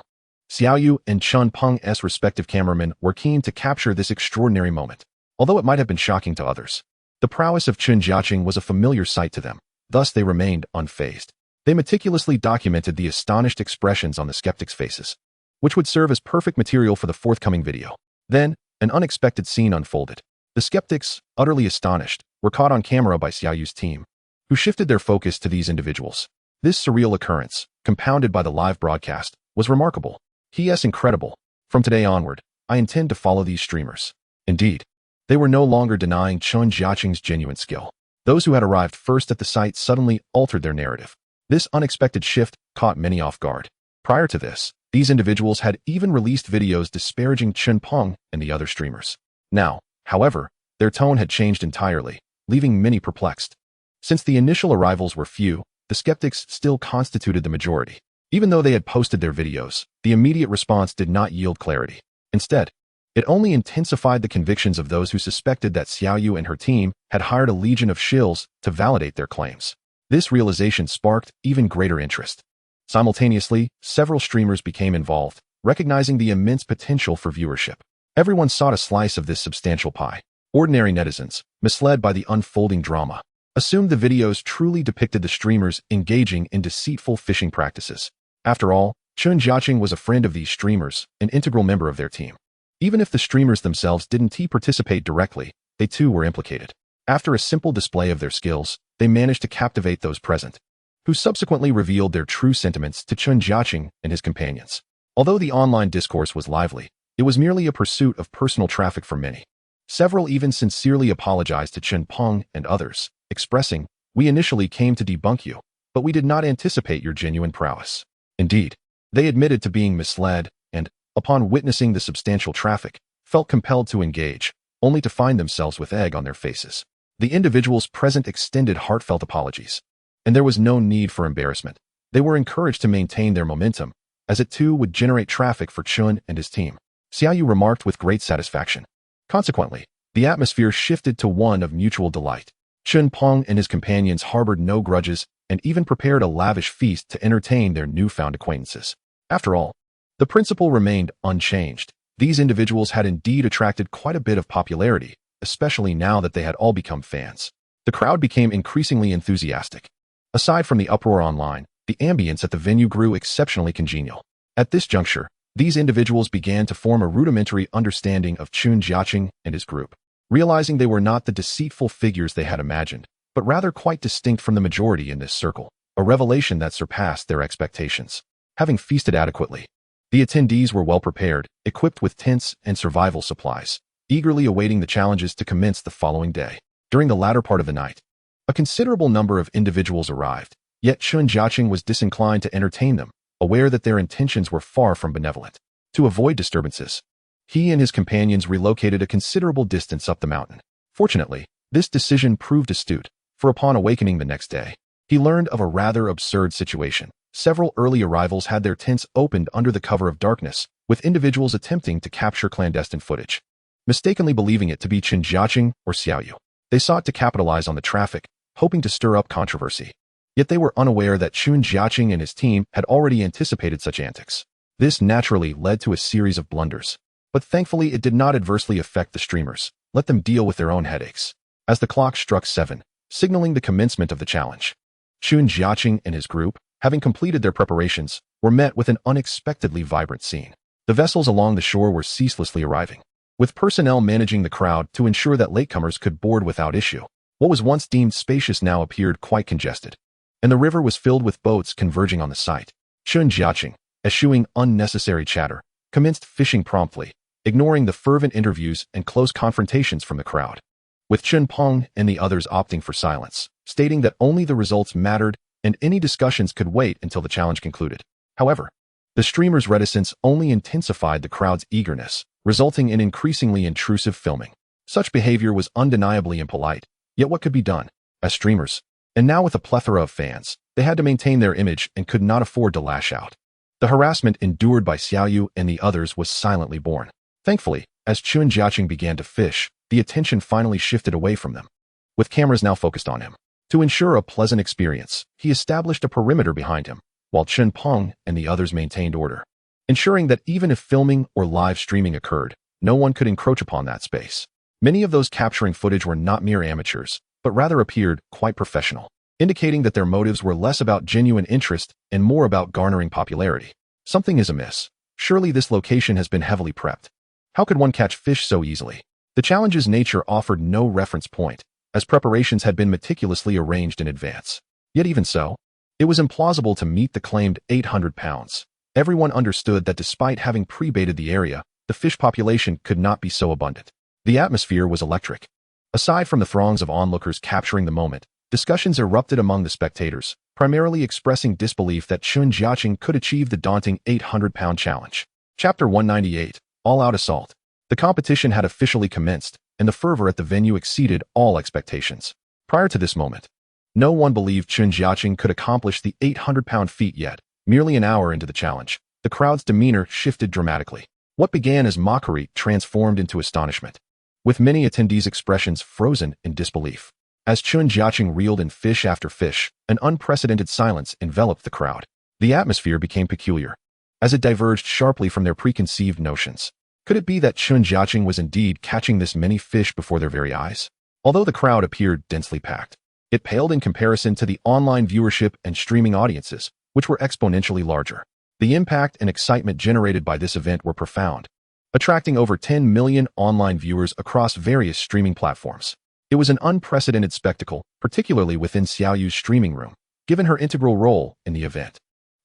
Xiaoyu and Chen Peng's respective cameramen were keen to capture this extraordinary moment. Although it might have been shocking to others, the prowess of Chen Jiacheng was a familiar sight to them, thus they remained unfazed. They meticulously documented the astonished expressions on the skeptics' faces, which would serve as perfect material for the forthcoming video. Then, an unexpected scene unfolded. The skeptics, utterly astonished, were caught on camera by Xiaoyu's team, who shifted their focus to these individuals. This surreal occurrence, compounded by the live broadcast, was remarkable. Yes, incredible. From today onward, I intend to follow these streamers. Indeed, they were no longer denying Chen Jiacheng's genuine skill. Those who had arrived first at the site suddenly altered their narrative. This unexpected shift caught many off guard. Prior to this, these individuals had even released videos disparaging Chen Peng and the other streamers. Now, however, their tone had changed entirely, leaving many perplexed. Since the initial arrivals were few, the skeptics still constituted the majority. Even though they had posted their videos, the immediate response did not yield clarity. Instead, it only intensified the convictions of those who suspected that Xiaoyu and her team had hired a legion of shills to validate their claims. This realization sparked even greater interest. Simultaneously, several streamers became involved, recognizing the immense potential for viewership. Everyone sought a slice of this substantial pie. Ordinary netizens, misled by the unfolding drama, assumed the videos truly depicted the streamers engaging in deceitful fishing practices. After all, Chen Jiacheng was a friend of these streamers, an integral member of their team. Even if the streamers themselves didn't participate directly, they too were implicated. After a simple display of their skills, they managed to captivate those present, who subsequently revealed their true sentiments to Chen Jiacheng and his companions. Although the online discourse was lively, it was merely a pursuit of personal traffic for many. Several even sincerely apologized to Chen Peng and others, expressing, "We initially came to debunk you, but we did not anticipate your genuine prowess." Indeed, they admitted to being misled and, upon witnessing the substantial traffic, felt compelled to engage, only to find themselves with egg on their faces. The individuals present extended heartfelt apologies, and there was no need for embarrassment. They were encouraged to maintain their momentum, as it too would generate traffic for Chen and his team. Xiaoyu remarked with great satisfaction. Consequently, the atmosphere shifted to one of mutual delight. Chen Peng and his companions harbored no grudges and even prepared a lavish feast to entertain their newfound acquaintances. After all, the principle remained unchanged. These individuals had indeed attracted quite a bit of popularity, especially now that they had all become fans. The crowd became increasingly enthusiastic. Aside from the uproar online, the ambience at the venue grew exceptionally congenial. At this juncture, these individuals began to form a rudimentary understanding of Chen Jiacheng and his group, realizing they were not the deceitful figures they had imagined, but rather quite distinct from the majority in this circle, a revelation that surpassed their expectations. Having feasted adequately, The attendees were well prepared, equipped with tents and survival supplies, eagerly awaiting the challenges to commence the following day. During the latter part of the night, a considerable number of individuals arrived, yet Chen Jiacheng was disinclined to entertain them, aware that their intentions were far from benevolent. To avoid disturbances, he and his companions relocated a considerable distance up the mountain. Fortunately, this decision proved astute, for upon awakening the next day, he learned of a rather absurd situation. Several early arrivals had their tents opened under the cover of darkness, with individuals attempting to capture clandestine footage. Mistakenly believing it to be Chen Jiacheng or Xiaoyu, they sought to capitalize on the traffic, hoping to stir up controversy. Yet they were unaware that Chen Jiacheng and his team had already anticipated such antics. This naturally led to a series of blunders. But thankfully it did not adversely affect the streamers. Let them deal with their own headaches. As the clock struck 7, signaling the commencement of the challenge, Chen Jiacheng and his group, having completed their preparations, were met with an unexpectedly vibrant scene. The vessels along the shore were ceaselessly arriving, with personnel managing the crowd to ensure that latecomers could board without issue. What was once deemed spacious now appeared quite congested, and the river was filled with boats converging on the site. Chen Jiacheng, eschewing unnecessary chatter, commenced fishing promptly, ignoring the fervent interviews and close confrontations from the crowd, with Chen Peng and the others opting for silence, stating that only the results mattered and any discussions could wait until the challenge concluded. However, the streamers' reticence only intensified the crowd's eagerness, resulting in increasingly intrusive filming. Such behavior was undeniably impolite, yet what could be done? As streamers, and now with a plethora of fans, they had to maintain their image and could not afford to lash out. The harassment endured by Xiaoyu and the others was silently borne. Thankfully, as Chen Jiacheng began to fish, the attention finally shifted away from them, with cameras now focused on him. To ensure a pleasant experience, he established a perimeter behind him, while Chen Peng and the others maintained order, ensuring that even if filming or live streaming occurred, no one could encroach upon that space. Many of those capturing footage were not mere amateurs, but rather appeared quite professional, indicating that their motives were less about genuine interest and more about garnering popularity. Something is amiss. Surely this location has been heavily prepped. How could one catch fish so easily? The challenge's nature offered no reference point, as preparations had been meticulously arranged in advance. Yet even so, it was implausible to meet the claimed 800 pounds. Everyone understood that despite having pre-baited the area, the fish population could not be so abundant. The atmosphere was electric. Aside from the throngs of onlookers capturing the moment, discussions erupted among the spectators, primarily expressing disbelief that Chen Jiacheng could achieve the daunting 800-pound challenge. Chapter 198, All-Out Assault. The competition had officially commenced, and the fervor at the venue exceeded all expectations. Prior to this moment, no one believed Chen Jiacheng could accomplish the 800-pound feat yet. Merely an hour into the challenge, the crowd's demeanor shifted dramatically. What began as mockery transformed into astonishment, with many attendees' expressions frozen in disbelief. As Chen Jiacheng reeled in fish after fish, an unprecedented silence enveloped the crowd. The atmosphere became peculiar, as it diverged sharply from their preconceived notions. Could it be that Chen Jiacheng was indeed catching this many fish before their very eyes? Although the crowd appeared densely packed, it paled in comparison to the online viewership and streaming audiences, which were exponentially larger. The impact and excitement generated by this event were profound, attracting over 10 million online viewers across various streaming platforms. It was an unprecedented spectacle, particularly within Xiaoyu's streaming room, given her integral role in the event.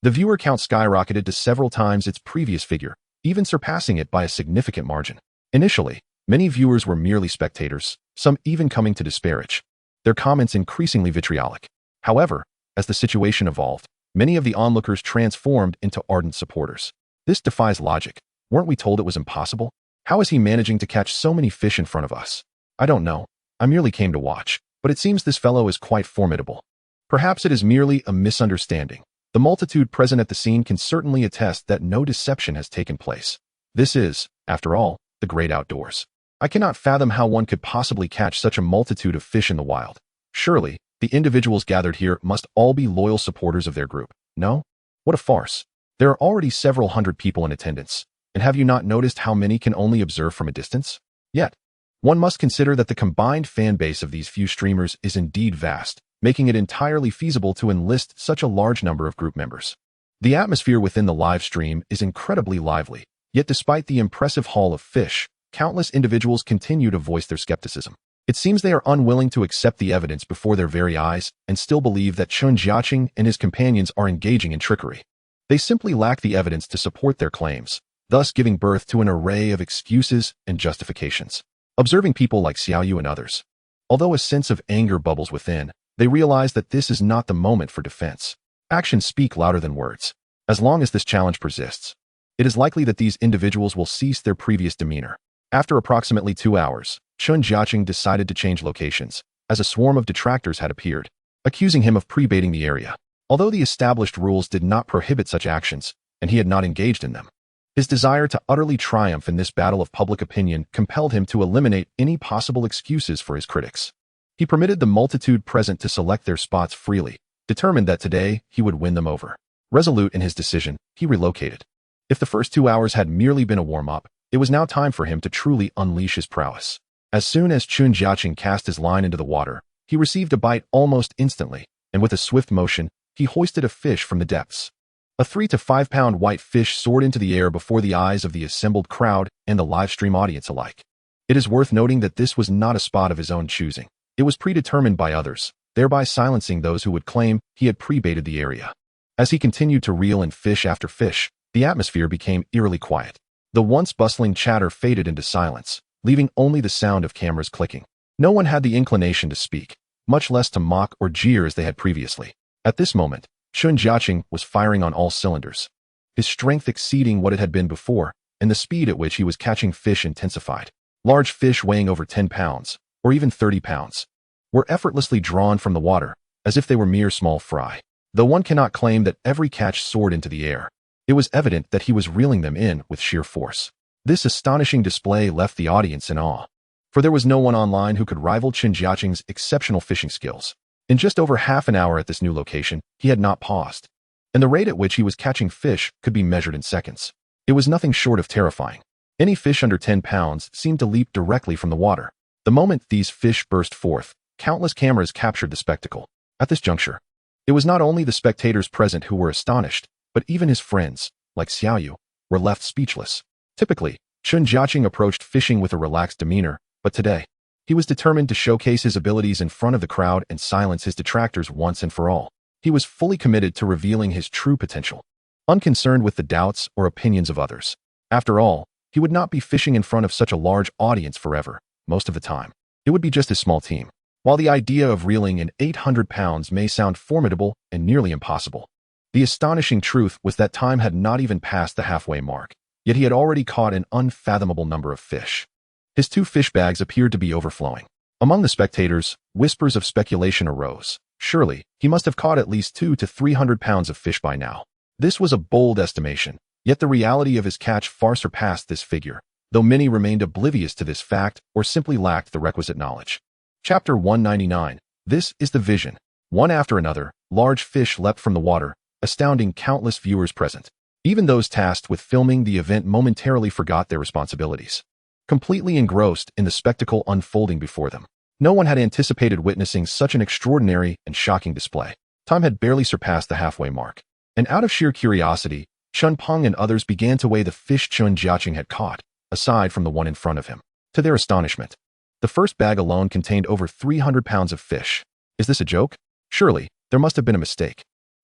The viewer count skyrocketed to several times its previous figure, even surpassing it by a significant margin. Initially, many viewers were merely spectators, some even coming to disparage, their comments increasingly vitriolic. However, as the situation evolved, many of the onlookers transformed into ardent supporters. This defies logic. Weren't we told it was impossible? How is he managing to catch so many fish in front of us? I don't know. I merely came to watch, but it seems this fellow is quite formidable. Perhaps it is merely a misunderstanding. The multitude present at the scene can certainly attest that no deception has taken place. This is, after all, the great outdoors. I cannot fathom how one could possibly catch such a multitude of fish in the wild. Surely, the individuals gathered here must all be loyal supporters of their group. No? What a farce. There are already several hundred people in attendance, and have you not noticed how many can only observe from a distance? Yet, one must consider that the combined fan base of these few streamers is indeed vast, making it entirely feasible to enlist such a large number of group members. The atmosphere within the live stream is incredibly lively, yet despite the impressive haul of fish, countless individuals continue to voice their skepticism. It seems they are unwilling to accept the evidence before their very eyes and still believe that Chen Jiacheng and his companions are engaging in trickery. They simply lack the evidence to support their claims, thus giving birth to an array of excuses and justifications. Observing people like Xiaoyu and others, although a sense of anger bubbles within, they realize that this is not the moment for defense. Actions speak louder than words. As long as this challenge persists, it is likely that these individuals will cease their previous demeanor. After approximately 2 hours, Chen Jiacheng decided to change locations, as a swarm of detractors had appeared, accusing him of pre-baiting the area. Although the established rules did not prohibit such actions, and he had not engaged in them, his desire to utterly triumph in this battle of public opinion compelled him to eliminate any possible excuses for his critics. He permitted the multitude present to select their spots freely, determined that today he would win them over. Resolute in his decision, he relocated. If the first 2 hours had merely been a warm-up, it was now time for him to truly unleash his prowess. As soon as Chen Jiacheng cast his line into the water, he received a bite almost instantly, and with a swift motion, he hoisted a fish from the depths. A 3 to 5 pound white fish soared into the air before the eyes of the assembled crowd and the livestream audience alike. It is worth noting that this was not a spot of his own choosing. It was predetermined by others, thereby silencing those who would claim he had pre-baited the area. As he continued to reel in fish after fish, the atmosphere became eerily quiet. The once bustling chatter faded into silence, leaving only the sound of cameras clicking. No one had the inclination to speak, much less to mock or jeer as they had previously. At this moment, Chen Jiacheng was firing on all cylinders, his strength exceeding what it had been before, and the speed at which he was catching fish intensified. Large fish weighing over 10 pounds, or even 30 pounds, were effortlessly drawn from the water, as if they were mere small fry. Though one cannot claim that every catch soared into the air, it was evident that he was reeling them in with sheer force. This astonishing display left the audience in awe, for there was no one online who could rival Chen Jiacheng's exceptional fishing skills. In just over half an hour at this new location, he had not paused, and the rate at which he was catching fish could be measured in seconds. It was nothing short of terrifying. Any fish under 10 pounds seemed to leap directly from the water. The moment these fish burst forth, countless cameras captured the spectacle. At this juncture, it was not only the spectators present who were astonished, but even his friends, like Xiaoyu, were left speechless. Typically, Chen Jiacheng approached fishing with a relaxed demeanor, but today, he was determined to showcase his abilities in front of the crowd and silence his detractors once and for all. He was fully committed to revealing his true potential, unconcerned with the doubts or opinions of others. After all, he would not be fishing in front of such a large audience forever. Most of the time, it would be just his small team. While the idea of reeling in 800 pounds may sound formidable and nearly impossible, the astonishing truth was that time had not even passed the halfway mark, yet he had already caught an unfathomable number of fish. His 2 fish bags appeared to be overflowing. Among the spectators, whispers of speculation arose. Surely, he must have caught at least 200 to 300 pounds of fish by now. This was a bold estimation, yet the reality of his catch far surpassed this figure, though many remained oblivious to this fact or simply lacked the requisite knowledge. Chapter 199. This is the vision. One after another, large fish leapt from the water, astounding countless viewers present. Even those tasked with filming the event momentarily forgot their responsibilities, completely engrossed in the spectacle unfolding before them. No one had anticipated witnessing such an extraordinary and shocking display. Time had barely surpassed the halfway mark, and out of sheer curiosity, Chun Peng and others began to weigh the fish Chen Jiacheng had caught, aside from the one in front of him. To their astonishment, the first bag alone contained over 300 pounds of fish. Is this a joke? Surely, there must have been a mistake.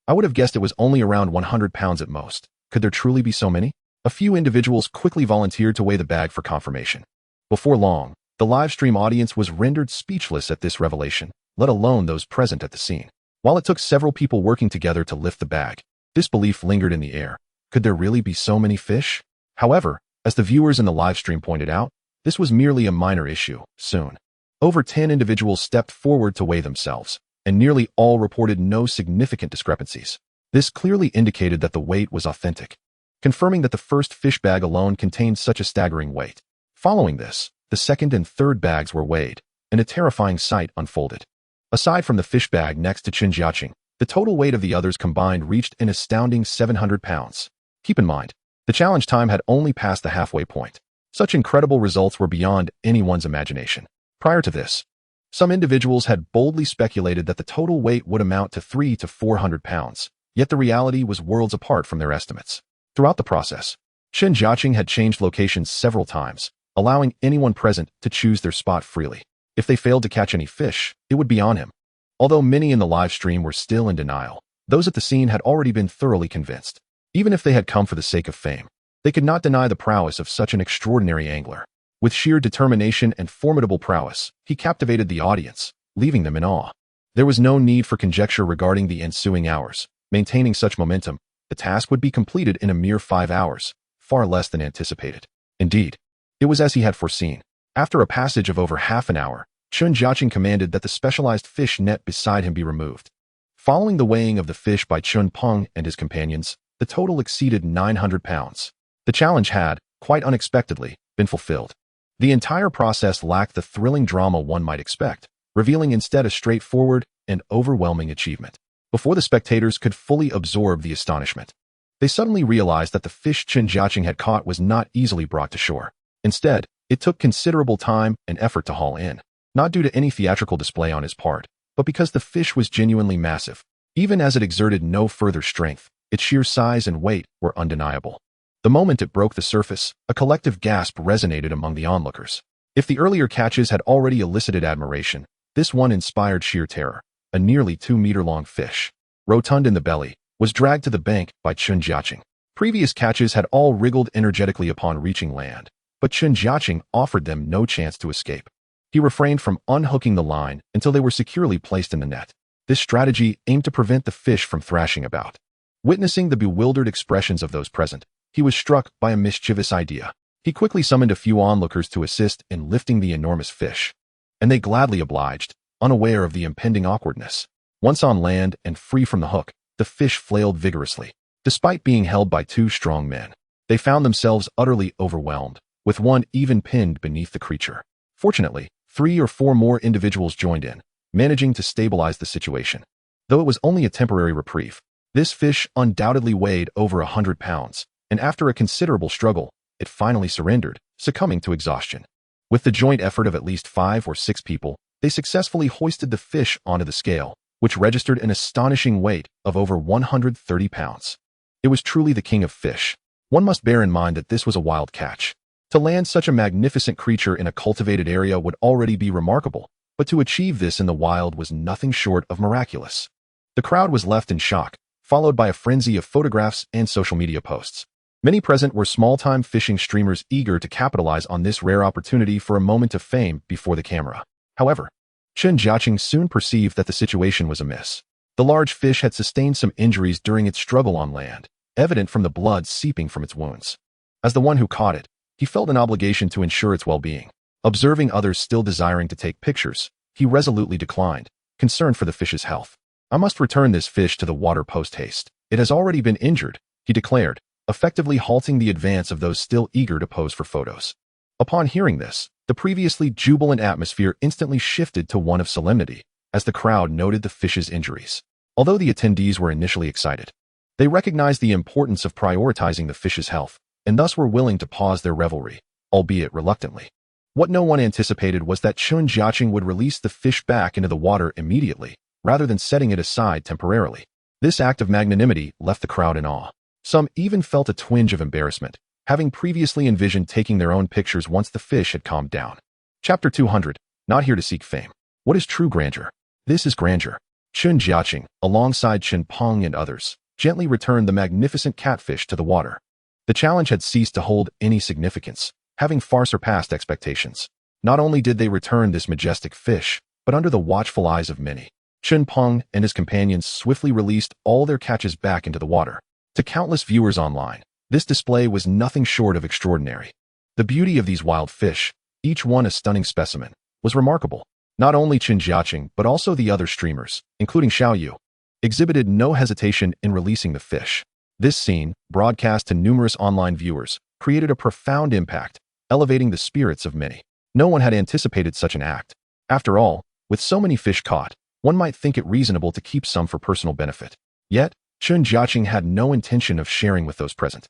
I would have guessed it was only around 100 pounds at most. Could there truly be so many? A few individuals quickly volunteered to weigh the bag for confirmation. Before long, the livestream audience was rendered speechless at this revelation, let alone those present at the scene. While it took several people working together to lift the bag, disbelief lingered in the air. Could there really be so many fish? However, as the viewers in the livestream pointed out, this was merely a minor issue. Soon, over 10 individuals stepped forward to weigh themselves, and nearly all reported no significant discrepancies. This clearly indicated that the weight was authentic, confirming that the first fish bag alone contained such a staggering weight. Following this, the second and third bags were weighed, and a terrifying sight unfolded. Aside from the fish bag next to Chen Jiacheng, the total weight of the others combined reached an astounding 700 pounds. Keep in mind, the challenge time had only passed the halfway point. Such incredible results were beyond anyone's imagination. Prior to this, some individuals had boldly speculated that the total weight would amount to 300 to 400 pounds, yet the reality was worlds apart from their estimates. Throughout the process, Chen Jiacheng had changed locations several times, allowing anyone present to choose their spot freely. If they failed to catch any fish, it would be on him. Although many in the live stream were still in denial, those at the scene had already been thoroughly convinced. Even if they had come for the sake of fame, they could not deny the prowess of such an extraordinary angler. With sheer determination and formidable prowess, he captivated the audience, leaving them in awe. There was no need for conjecture regarding the ensuing hours. Maintaining such momentum, the task would be completed in a mere 5 hours, far less than anticipated. Indeed, it was as he had foreseen. After a passage of over half an hour, Chen Jiacheng commanded that the specialized fish net beside him be removed. Following the weighing of the fish by Chen Peng and his companions, the total exceeded 900 pounds. The challenge had, quite unexpectedly, been fulfilled. The entire process lacked the thrilling drama one might expect, revealing instead a straightforward and overwhelming achievement. Before the spectators could fully absorb the astonishment, they suddenly realized that the fish Chen Jiacheng had caught was not easily brought to shore. Instead, it took considerable time and effort to haul in, not due to any theatrical display on his part, but because the fish was genuinely massive. Even as it exerted no further strength, its sheer size and weight were undeniable. The moment it broke the surface, a collective gasp resonated among the onlookers. If the earlier catches had already elicited admiration, this one inspired sheer terror. A nearly 2-meter-long fish, rotund in the belly, was dragged to the bank by Chen Jiacheng. Previous catches had all wriggled energetically upon reaching land, but Chen Jiacheng offered them no chance to escape. He refrained from unhooking the line until they were securely placed in the net. This strategy aimed to prevent the fish from thrashing about. Witnessing the bewildered expressions of those present, he was struck by a mischievous idea. He quickly summoned a few onlookers to assist in lifting the enormous fish, and they gladly obliged, unaware of the impending awkwardness. Once on land and free from the hook, the fish flailed vigorously. Despite being held by 2 strong men, they found themselves utterly overwhelmed, with one even pinned beneath the creature. Fortunately, 3 or 4 more individuals joined in, managing to stabilize the situation. Though it was only a temporary reprieve, this fish undoubtedly weighed over 100 pounds, and after a considerable struggle, it finally surrendered, succumbing to exhaustion. With the joint effort of at least 5 or 6 people, they successfully hoisted the fish onto the scale, which registered an astonishing weight of over 130 pounds. It was truly the king of fish. One must bear in mind that this was a wild catch. To land such a magnificent creature in a cultivated area would already be remarkable, but to achieve this in the wild was nothing short of miraculous. The crowd was left in shock, followed by a frenzy of photographs and social media posts. Many present were small-time fishing streamers eager to capitalize on this rare opportunity for a moment of fame before the camera. However, Chen Jiacheng soon perceived that the situation was amiss. The large fish had sustained some injuries during its struggle on land, evident from the blood seeping from its wounds. As the one who caught it, he felt an obligation to ensure its well-being. Observing others still desiring to take pictures, he resolutely declined, concerned for the fish's health. "I must return this fish to the water post-haste. It has already been injured," he declared, effectively halting the advance of those still eager to pose for photos. Upon hearing this, the previously jubilant atmosphere instantly shifted to one of solemnity, as the crowd noted the fish's injuries. Although the attendees were initially excited, they recognized the importance of prioritizing the fish's health, and thus were willing to pause their revelry, albeit reluctantly. What no one anticipated was that Chen Jiacheng would release the fish back into the water immediately, rather than setting it aside temporarily. This act of magnanimity left the crowd in awe. Some even felt a twinge of embarrassment, having previously envisioned taking their own pictures once the fish had calmed down. Chapter 200. Not here to seek fame. What is true grandeur? This is grandeur. Chen Jiacheng, alongside Chen Peng and others, gently returned the magnificent catfish to the water. The challenge had ceased to hold any significance, having far surpassed expectations. Not only did they return this majestic fish, but under the watchful eyes of many, Chen Peng and his companions swiftly released all their catches back into the water. To countless viewers online, this display was nothing short of extraordinary. The beauty of these wild fish, each one a stunning specimen, was remarkable. Not only Chen Jiacheng, but also the other streamers, including Xiao Yu, exhibited no hesitation in releasing the fish. This scene, broadcast to numerous online viewers, created a profound impact, elevating the spirits of many. No one had anticipated such an act. After all, with so many fish caught, one might think it reasonable to keep some for personal benefit. Yet, Chen Jiacheng had no intention of sharing with those present,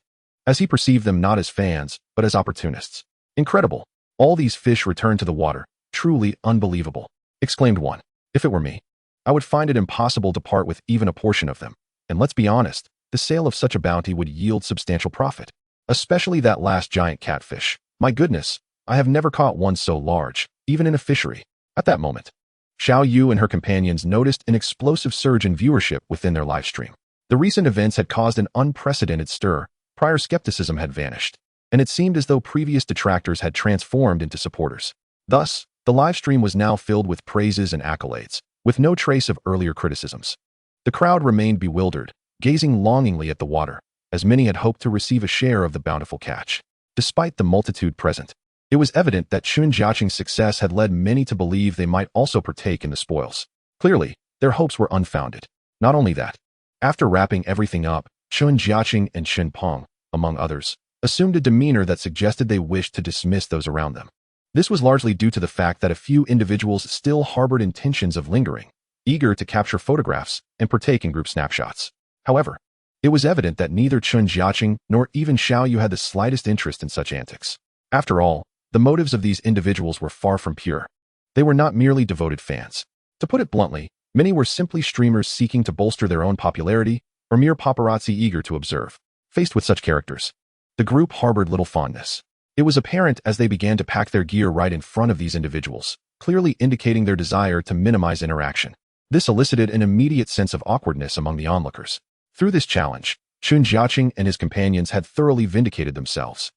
as he perceived them not as fans, but as opportunists. "Incredible! All these fish returned to the water. Truly unbelievable," exclaimed one. "If it were me, I would find it impossible to part with even a portion of them. And let's be honest, the sale of such a bounty would yield substantial profit. Especially that last giant catfish. My goodness, I have never caught one so large, even in a fishery." At that moment, Xiao Yu and her companions noticed an explosive surge in viewership within their live stream. The recent events had caused an unprecedented stir. Prior skepticism had vanished, and it seemed as though previous detractors had transformed into supporters. Thus, the live stream was now filled with praises and accolades, with no trace of earlier criticisms. The crowd remained bewildered, gazing longingly at the water, as many had hoped to receive a share of the bountiful catch. Despite the multitude present, it was evident that Chen Jiacheng's success had led many to believe they might also partake in the spoils. Clearly, their hopes were unfounded. Not only that, after wrapping everything up, Chen Jiacheng and Chen Peng, among others, assumed a demeanor that suggested they wished to dismiss those around them. This was largely due to the fact that a few individuals still harbored intentions of lingering, eager to capture photographs and partake in group snapshots. However, it was evident that neither Chen Jiacheng nor even Xiao Yu had the slightest interest in such antics. After all, the motives of these individuals were far from pure. They were not merely devoted fans. To put it bluntly, many were simply streamers seeking to bolster their own popularity or mere paparazzi eager to observe. Faced with such characters, the group harbored little fondness. It was apparent as they began to pack their gear right in front of these individuals, clearly indicating their desire to minimize interaction. This elicited an immediate sense of awkwardness among the onlookers. Through this challenge, Chen Jiacheng and his companions had thoroughly vindicated themselves.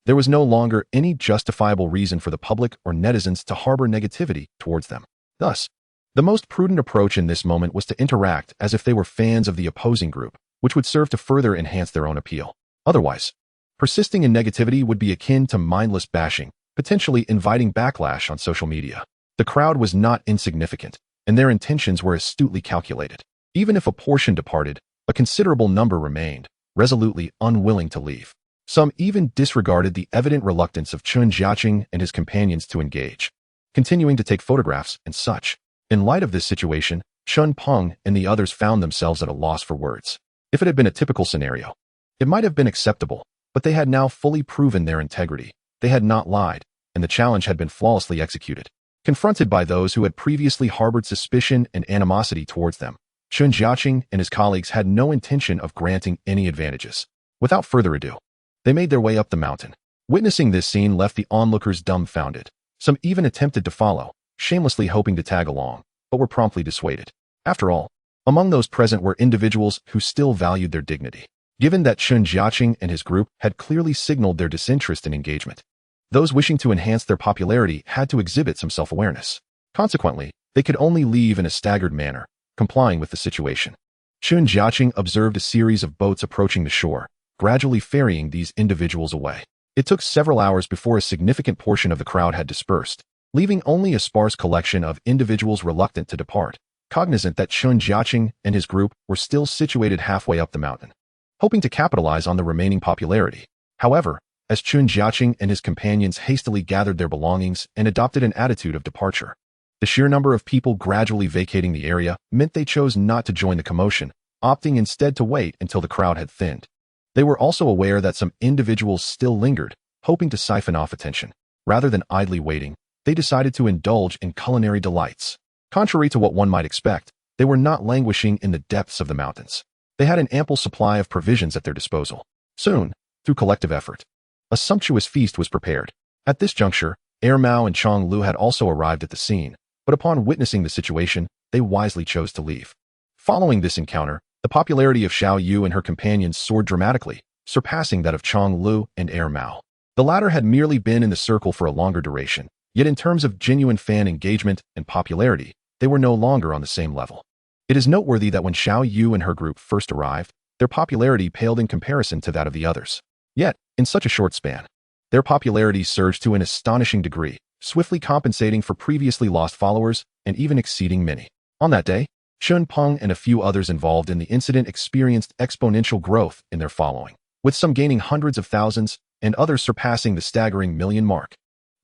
There was no longer any justifiable reason for the public or netizens to harbor negativity towards them. Thus, the most prudent approach in this moment was to interact as if they were fans of the opposing group, which would serve to further enhance their own appeal. Otherwise, persisting in negativity would be akin to mindless bashing, potentially inviting backlash on social media. The crowd was not insignificant, and their intentions were astutely calculated. Even if a portion departed, a considerable number remained, resolutely unwilling to leave. Some even disregarded the evident reluctance of Chen Jiacheng and his companions to engage, continuing to take photographs and such. In light of this situation, Chen Peng and the others found themselves at a loss for words. If it had been a typical scenario, it might have been acceptable, but they had now fully proven their integrity. They had not lied, and the challenge had been flawlessly executed. Confronted by those who had previously harbored suspicion and animosity towards them, Chen Jiacheng and his colleagues had no intention of granting any advantages. Without further ado, they made their way up the mountain. Witnessing this scene left the onlookers dumbfounded. Some even attempted to follow, shamelessly hoping to tag along, but were promptly dissuaded. After all, among those present were individuals who still valued their dignity. Given that Chen Jiacheng and his group had clearly signaled their disinterest in engagement, those wishing to enhance their popularity had to exhibit some self-awareness. Consequently, they could only leave in a staggered manner, complying with the situation. Chen Jiacheng observed a series of boats approaching the shore, gradually ferrying these individuals away. It took several hours before a significant portion of the crowd had dispersed, leaving only a sparse collection of individuals reluctant to depart, cognizant that Chen Jiacheng and his group were still situated halfway up the mountain, hoping to capitalize on the remaining popularity. However, as Chen Jiacheng and his companions hastily gathered their belongings and adopted an attitude of departure, the sheer number of people gradually vacating the area meant they chose not to join the commotion, opting instead to wait until the crowd had thinned. They were also aware that some individuals still lingered, hoping to siphon off attention. Rather than idly waiting, they decided to indulge in culinary delights. Contrary to what one might expect, they were not languishing in the depths of the mountains. They had an ample supply of provisions at their disposal. Soon, through collective effort, a sumptuous feast was prepared. At this juncture, Mao and Chong Lu had also arrived at the scene, but upon witnessing the situation, they wisely chose to leave. Following this encounter, the popularity of Xiao Yu and her companions soared dramatically, surpassing that of Chong Lu and Mao. The latter had merely been in the circle for a longer duration, yet in terms of genuine fan engagement and popularity, they were no longer on the same level. It is noteworthy that when Xiao Yu and her group first arrived, their popularity paled in comparison to that of the others. Yet, in such a short span, their popularity surged to an astonishing degree, swiftly compensating for previously lost followers and even exceeding many. On that day, Chen Peng and a few others involved in the incident experienced exponential growth in their following, with some gaining hundreds of thousands and others surpassing the staggering million mark.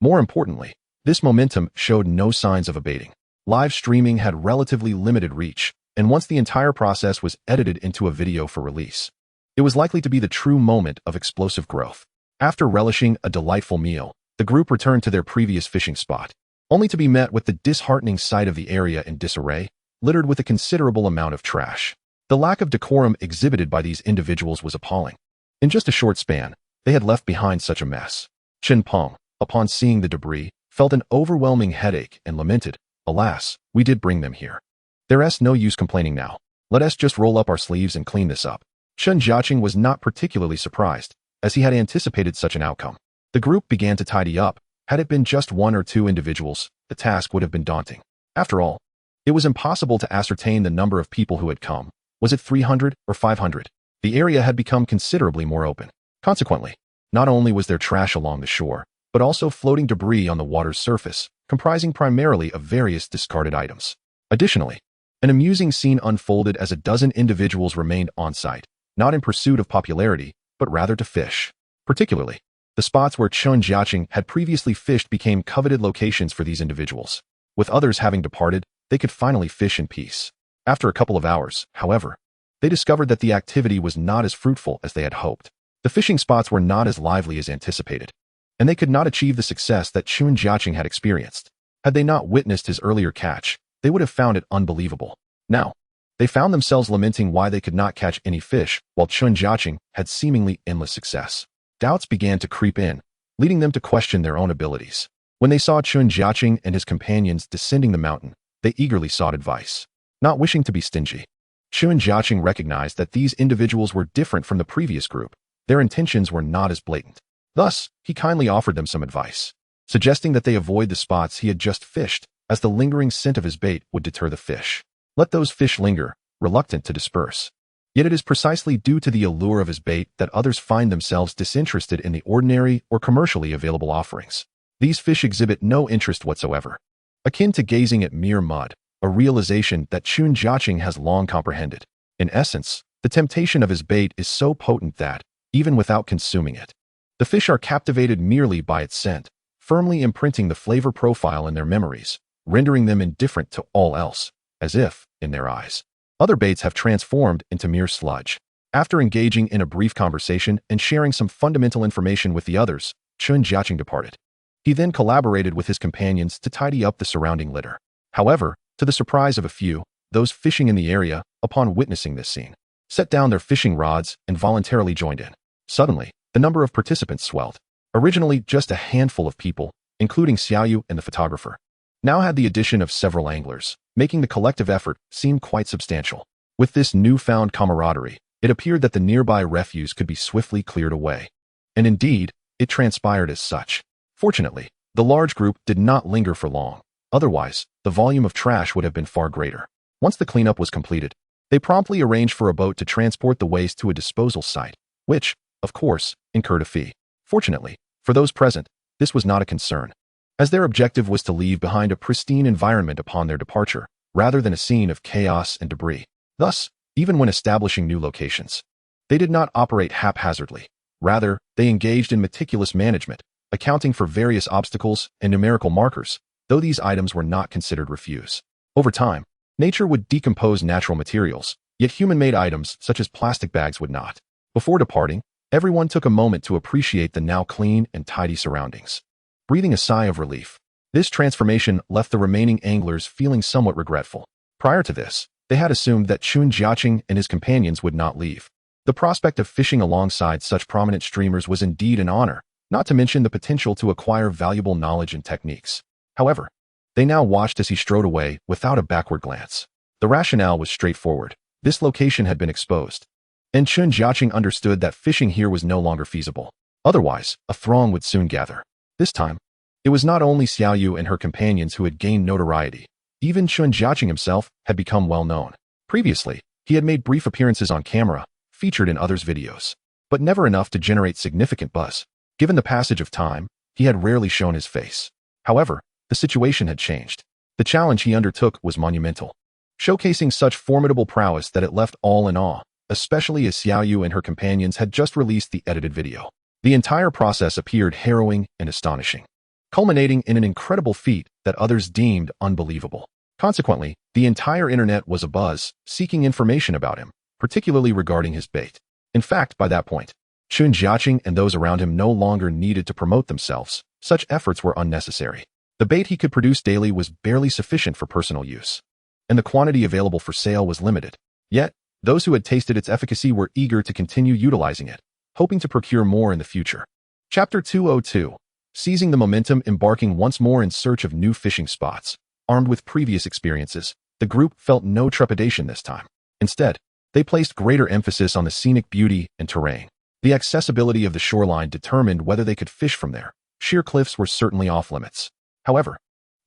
More importantly, this momentum showed no signs of abating. Live streaming had relatively limited reach, and once the entire process was edited into a video for release, it was likely to be the true moment of explosive growth. After relishing a delightful meal, the group returned to their previous fishing spot, only to be met with the disheartening sight of the area in disarray, littered with a considerable amount of trash. The lack of decorum exhibited by these individuals was appalling. In just a short span, they had left behind such a mess. Chen Peng, upon seeing the debris, felt an overwhelming headache and lamented, "Alas, we did bring them here. There's no use complaining now." Let us just roll up our sleeves and clean this up. Chen Jiacheng was not particularly surprised, as he had anticipated such an outcome. The group began to tidy up. Had it been just one or two individuals, the task would have been daunting. After all, it was impossible to ascertain the number of people who had come. Was it 300 or 500? The area had become considerably more open. Consequently, not only was there trash along the shore, but also floating debris on the water's surface, comprising primarily of various discarded items. Additionally, an amusing scene unfolded as a dozen individuals remained on site, not in pursuit of popularity, but rather to fish. Particularly, the spots where Chen Jiacheng had previously fished became coveted locations for these individuals. With others having departed, they could finally fish in peace. After a couple of hours, however, they discovered that the activity was not as fruitful as they had hoped. The fishing spots were not as lively as anticipated, and they could not achieve the success that Chen Jiacheng had experienced. Had they not witnessed his earlier catch, they would have found it unbelievable. Now, they found themselves lamenting why they could not catch any fish, while Chen Jiacheng had seemingly endless success. Doubts began to creep in, leading them to question their own abilities. When they saw Chen Jiacheng and his companions descending the mountain, they eagerly sought advice. Not wishing to be stingy, Chen Jiacheng recognized that these individuals were different from the previous group. Their intentions were not as blatant. Thus, he kindly offered them some advice, suggesting that they avoid the spots he had just fished, as the lingering scent of his bait would deter the fish. Let those fish linger, reluctant to disperse. Yet it is precisely due to the allure of his bait that others find themselves disinterested in the ordinary or commercially available offerings. These fish exhibit no interest whatsoever, akin to gazing at mere mud, a realization that Chen Jiacheng has long comprehended. In essence, the temptation of his bait is so potent that, even without consuming it, the fish are captivated merely by its scent, firmly imprinting the flavor profile in their memories, rendering them indifferent to all else, as if, in their eyes, other baits have transformed into mere sludge. After engaging in a brief conversation and sharing some fundamental information with the others, Chen Jiacheng departed. He then collaborated with his companions to tidy up the surrounding litter. However, to the surprise of a few, those fishing in the area, upon witnessing this scene, set down their fishing rods and voluntarily joined in. Suddenly, the number of participants swelled. Originally just a handful of people, including Xiaoyu and the photographer, now had the addition of several anglers, making the collective effort seem quite substantial. With this newfound camaraderie, it appeared that the nearby refuse could be swiftly cleared away. And indeed, it transpired as such. Fortunately, the large group did not linger for long. Otherwise, the volume of trash would have been far greater. Once the cleanup was completed, they promptly arranged for a boat to transport the waste to a disposal site, which, of course, incurred a fee. Fortunately, for those present, this was not a concern, as their objective was to leave behind a pristine environment upon their departure, rather than a scene of chaos and debris. Thus, even when establishing new locations, they did not operate haphazardly. Rather, they engaged in meticulous management, accounting for various obstacles and numerical markers, though these items were not considered refuse. Over time, nature would decompose natural materials, yet human-made items such as plastic bags would not. Before departing, everyone took a moment to appreciate the now clean and tidy surroundings. Breathing a sigh of relief, this transformation left the remaining anglers feeling somewhat regretful. Prior to this, they had assumed that Chen Jiacheng and his companions would not leave. The prospect of fishing alongside such prominent streamers was indeed an honor, not to mention the potential to acquire valuable knowledge and techniques. However, they now watched as he strode away without a backward glance. The rationale was straightforward. This location had been exposed, and Chen Jiacheng understood that fishing here was no longer feasible. Otherwise, a throng would soon gather. This time, it was not only Xiaoyu and her companions who had gained notoriety. Even Chen Jiacheng himself had become well known. Previously, he had made brief appearances on camera, featured in others' videos, but never enough to generate significant buzz. Given the passage of time, he had rarely shown his face. However, the situation had changed. The challenge he undertook was monumental, showcasing such formidable prowess that it left all in awe, especially as Xiaoyu and her companions had just released the edited video. The entire process appeared harrowing and astonishing, culminating in an incredible feat that others deemed unbelievable. Consequently, the entire internet was abuzz, seeking information about him, particularly regarding his bait. In fact, by that point, Chen Jiacheng and those around him no longer needed to promote themselves. Such efforts were unnecessary. The bait he could produce daily was barely sufficient for personal use, and the quantity available for sale was limited. Yet, those who had tasted its efficacy were eager to continue utilizing it, hoping to procure more in the future. Chapter 202. Seizing the momentum, embarking once more in search of new fishing spots. Armed with previous experiences, the group felt no trepidation this time. Instead, they placed greater emphasis on the scenic beauty and terrain. The accessibility of the shoreline determined whether they could fish from there. Sheer cliffs were certainly off-limits. However,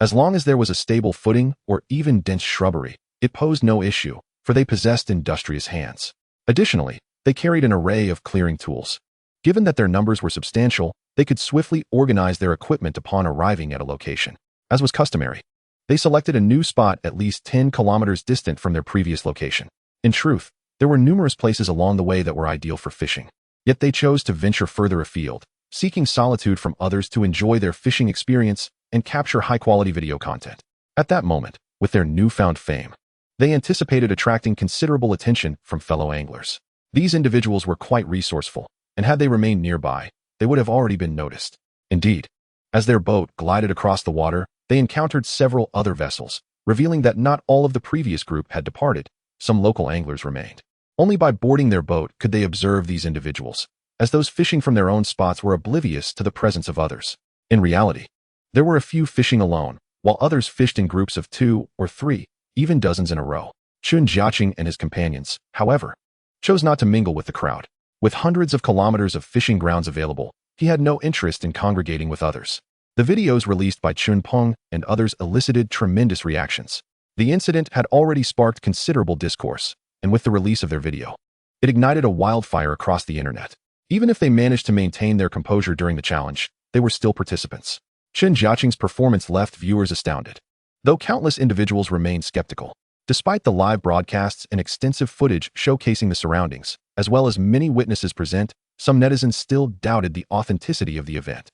as long as there was a stable footing or even dense shrubbery, it posed no issue, for they possessed industrious hands. Additionally, they carried an array of clearing tools. Given that their numbers were substantial, they could swiftly organize their equipment upon arriving at a location. As was customary, they selected a new spot at least 10 kilometers distant from their previous location. In truth, there were numerous places along the way that were ideal for fishing. Yet they chose to venture further afield, seeking solitude from others to enjoy their fishing experience and capture high-quality video content. At that moment, with their newfound fame, they anticipated attracting considerable attention from fellow anglers. These individuals were quite resourceful, and had they remained nearby, they would have already been noticed. Indeed, as their boat glided across the water, they encountered several other vessels, revealing that not all of the previous group had departed. Some local anglers remained. Only by boarding their boat could they observe these individuals, as those fishing from their own spots were oblivious to the presence of others. In reality, there were a few fishing alone, while others fished in groups of 2 or 3, even dozens in a row. Chen Jiacheng and his companions, however, chose not to mingle with the crowd. With hundreds of kilometers of fishing grounds available, he had no interest in congregating with others. The videos released by Chen Peng and others elicited tremendous reactions. The incident had already sparked considerable discourse, and with the release of their video, it ignited a wildfire across the internet. Even if they managed to maintain their composure during the challenge, they were still participants. Chen Jiacheng's performance left viewers astounded, though countless individuals remained skeptical. Despite the live broadcasts and extensive footage showcasing the surroundings, as well as many witnesses present, some netizens still doubted the authenticity of the event.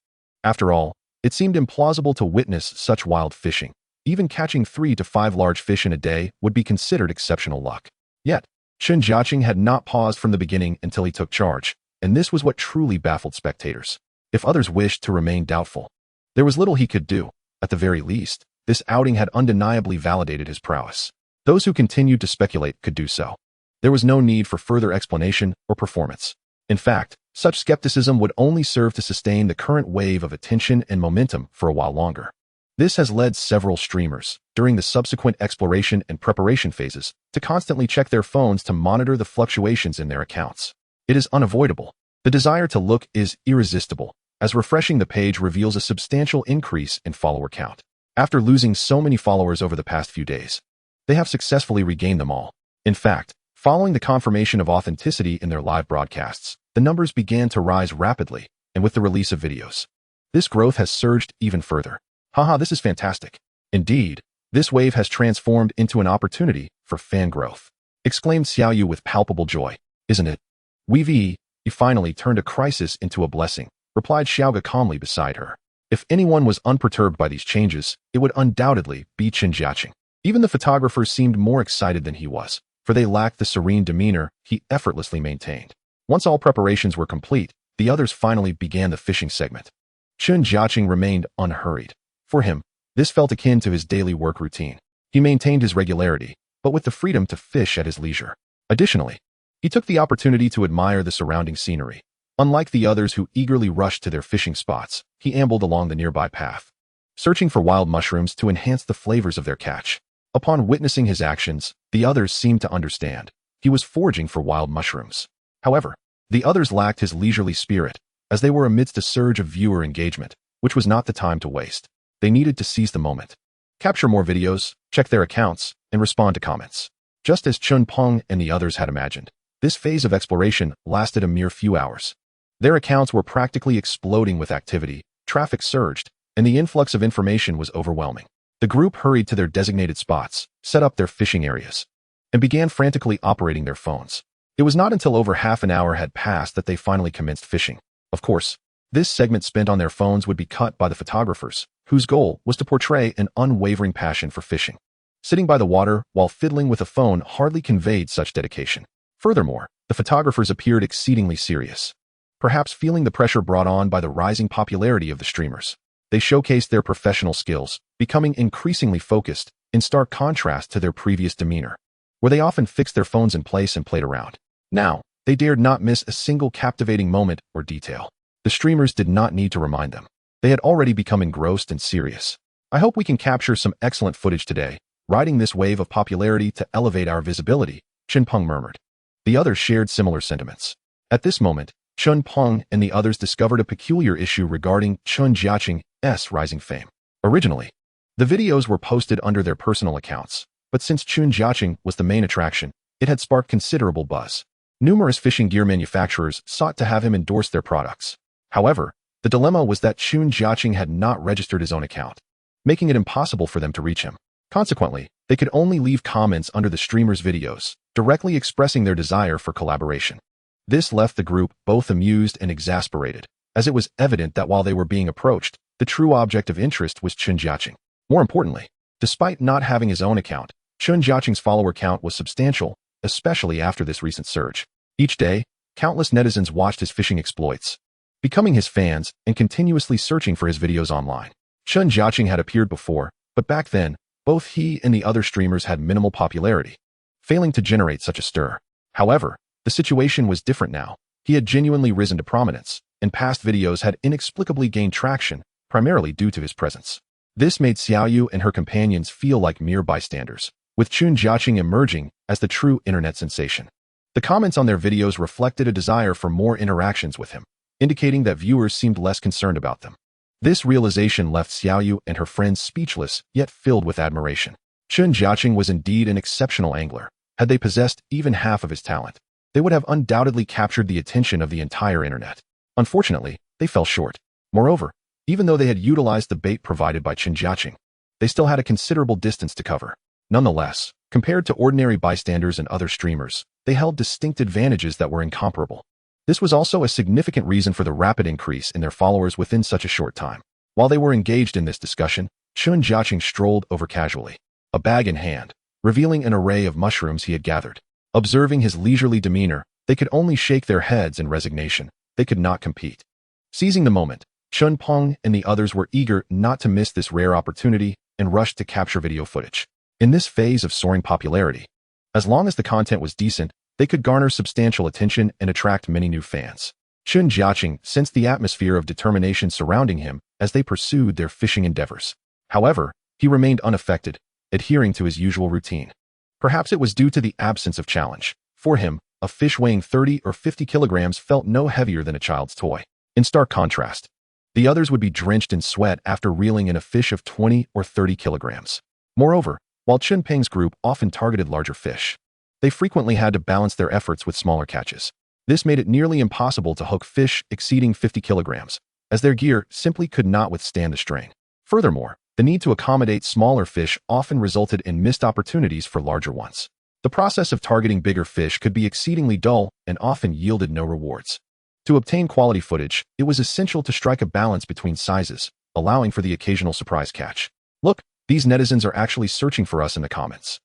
After all, it seemed implausible to witness such wild fishing. Even catching 3 to 5 large fish in a day would be considered exceptional luck. Yet, Chen Jiacheng had not paused from the beginning until he took charge, and this was what truly baffled spectators. If others wished to remain doubtful, there was little he could do. At the very least, this outing had undeniably validated his prowess. Those who continued to speculate could do so. There was no need for further explanation or performance. In fact, such skepticism would only serve to sustain the current wave of attention and momentum for a while longer. This has led several streamers, during the subsequent exploration and preparation phases, to constantly check their phones to monitor the fluctuations in their accounts. It is unavoidable. The desire to look is irresistible, as refreshing the page reveals a substantial increase in follower count. After losing so many followers over the past few days, they have successfully regained them all. In fact, following the confirmation of authenticity in their live broadcasts, the numbers began to rise rapidly, and with the release of videos, this growth has surged even further. Haha, this is fantastic. Indeed, this wave has transformed into an opportunity for fan growth, exclaimed Xiaoyu with palpable joy. Isn't it? You finally turned a crisis into a blessing, replied Xiaoga calmly beside her. If anyone was unperturbed by these changes, it would undoubtedly be Chen Jiacheng. Even the photographers seemed more excited than he was, for they lacked the serene demeanor he effortlessly maintained. Once all preparations were complete, the others finally began the fishing segment. Chen Jiacheng remained unhurried. For him, this felt akin to his daily work routine. He maintained his regularity, but with the freedom to fish at his leisure. Additionally, he took the opportunity to admire the surrounding scenery. Unlike the others who eagerly rushed to their fishing spots, he ambled along the nearby path, searching for wild mushrooms to enhance the flavors of their catch. Upon witnessing his actions, the others seemed to understand. He was foraging for wild mushrooms. However, the others lacked his leisurely spirit, as they were amidst a surge of viewer engagement, which was not the time to waste. They needed to seize the moment, capture more videos, check their accounts, and respond to comments. Just as Chen Peng and the others had imagined, this phase of exploration lasted a mere few hours. Their accounts were practically exploding with activity, traffic surged, and the influx of information was overwhelming. The group hurried to their designated spots, set up their fishing areas, and began frantically operating their phones. It was not until over half an hour had passed that they finally commenced fishing. Of course, this segment spent on their phones would be cut by the photographers, whose goal was to portray an unwavering passion for fishing. Sitting by the water while fiddling with a phone hardly conveyed such dedication. Furthermore, the photographers appeared exceedingly serious, perhaps feeling the pressure brought on by the rising popularity of the streamers. They showcased their professional skills, becoming increasingly focused, in stark contrast to their previous demeanor, where they often fixed their phones in place and played around. Now, they dared not miss a single captivating moment or detail. The streamers did not need to remind them. They had already become engrossed and serious. I hope we can capture some excellent footage today, riding this wave of popularity to elevate our visibility, Chen Peng murmured. The others shared similar sentiments. At this moment, Chen Peng and the others discovered a peculiar issue regarding Chen Jiacheng's rising fame. Originally, the videos were posted under their personal accounts, but since Chen Jiacheng was the main attraction, it had sparked considerable buzz. Numerous fishing gear manufacturers sought to have him endorse their products. However, the dilemma was that Chen Jiacheng had not registered his own account, making it impossible for them to reach him. Consequently, they could only leave comments under the streamer's videos, directly expressing their desire for collaboration. This left the group both amused and exasperated, as it was evident that while they were being approached, the true object of interest was Chen Jiacheng. More importantly, despite not having his own account, Chen Jiacheng's follower count was substantial, especially after this recent surge. Each day, countless netizens watched his fishing exploits, becoming his fans and continuously searching for his videos online. Chen Jiacheng had appeared before, but back then, both he and the other streamers had minimal popularity, failing to generate such a stir. However, the situation was different now. He had genuinely risen to prominence, and past videos had inexplicably gained traction, primarily due to his presence. This made Xiaoyu and her companions feel like mere bystanders, with Chen Jiacheng emerging as the true internet sensation. The comments on their videos reflected a desire for more interactions with him, indicating that viewers seemed less concerned about them. This realization left Xiaoyu and her friends speechless, yet filled with admiration. Chen Jiacheng was indeed an exceptional angler. Had they possessed even half of his talent, they would have undoubtedly captured the attention of the entire internet. Unfortunately, they fell short. Moreover, even though they had utilized the bait provided by Chen Jiacheng, they still had a considerable distance to cover. Nonetheless, compared to ordinary bystanders and other streamers, they held distinct advantages that were incomparable. This was also a significant reason for the rapid increase in their followers within such a short time. While they were engaged in this discussion, Chen Jiacheng strolled over casually, a bag in hand, revealing an array of mushrooms he had gathered. Observing his leisurely demeanor, they could only shake their heads in resignation. They could not compete. Seizing the moment, Chen Peng and the others were eager not to miss this rare opportunity and rushed to capture video footage. In this phase of soaring popularity, as long as the content was decent, they could garner substantial attention and attract many new fans. Chen Jiacheng sensed the atmosphere of determination surrounding him as they pursued their fishing endeavors. However, he remained unaffected, adhering to his usual routine. Perhaps it was due to the absence of challenge. For him, a fish weighing 30 or 50 kilograms felt no heavier than a child's toy. In stark contrast, the others would be drenched in sweat after reeling in a fish of 20 or 30 kilograms. Moreover, while Chen Peng's group often targeted larger fish, they frequently had to balance their efforts with smaller catches. This made it nearly impossible to hook fish exceeding 50 kilograms, as their gear simply could not withstand the strain. Furthermore, the need to accommodate smaller fish often resulted in missed opportunities for larger ones. The process of targeting bigger fish could be exceedingly dull and often yielded no rewards. To obtain quality footage, it was essential to strike a balance between sizes, allowing for the occasional surprise catch. "Look, these netizens are actually searching for us in the comments,"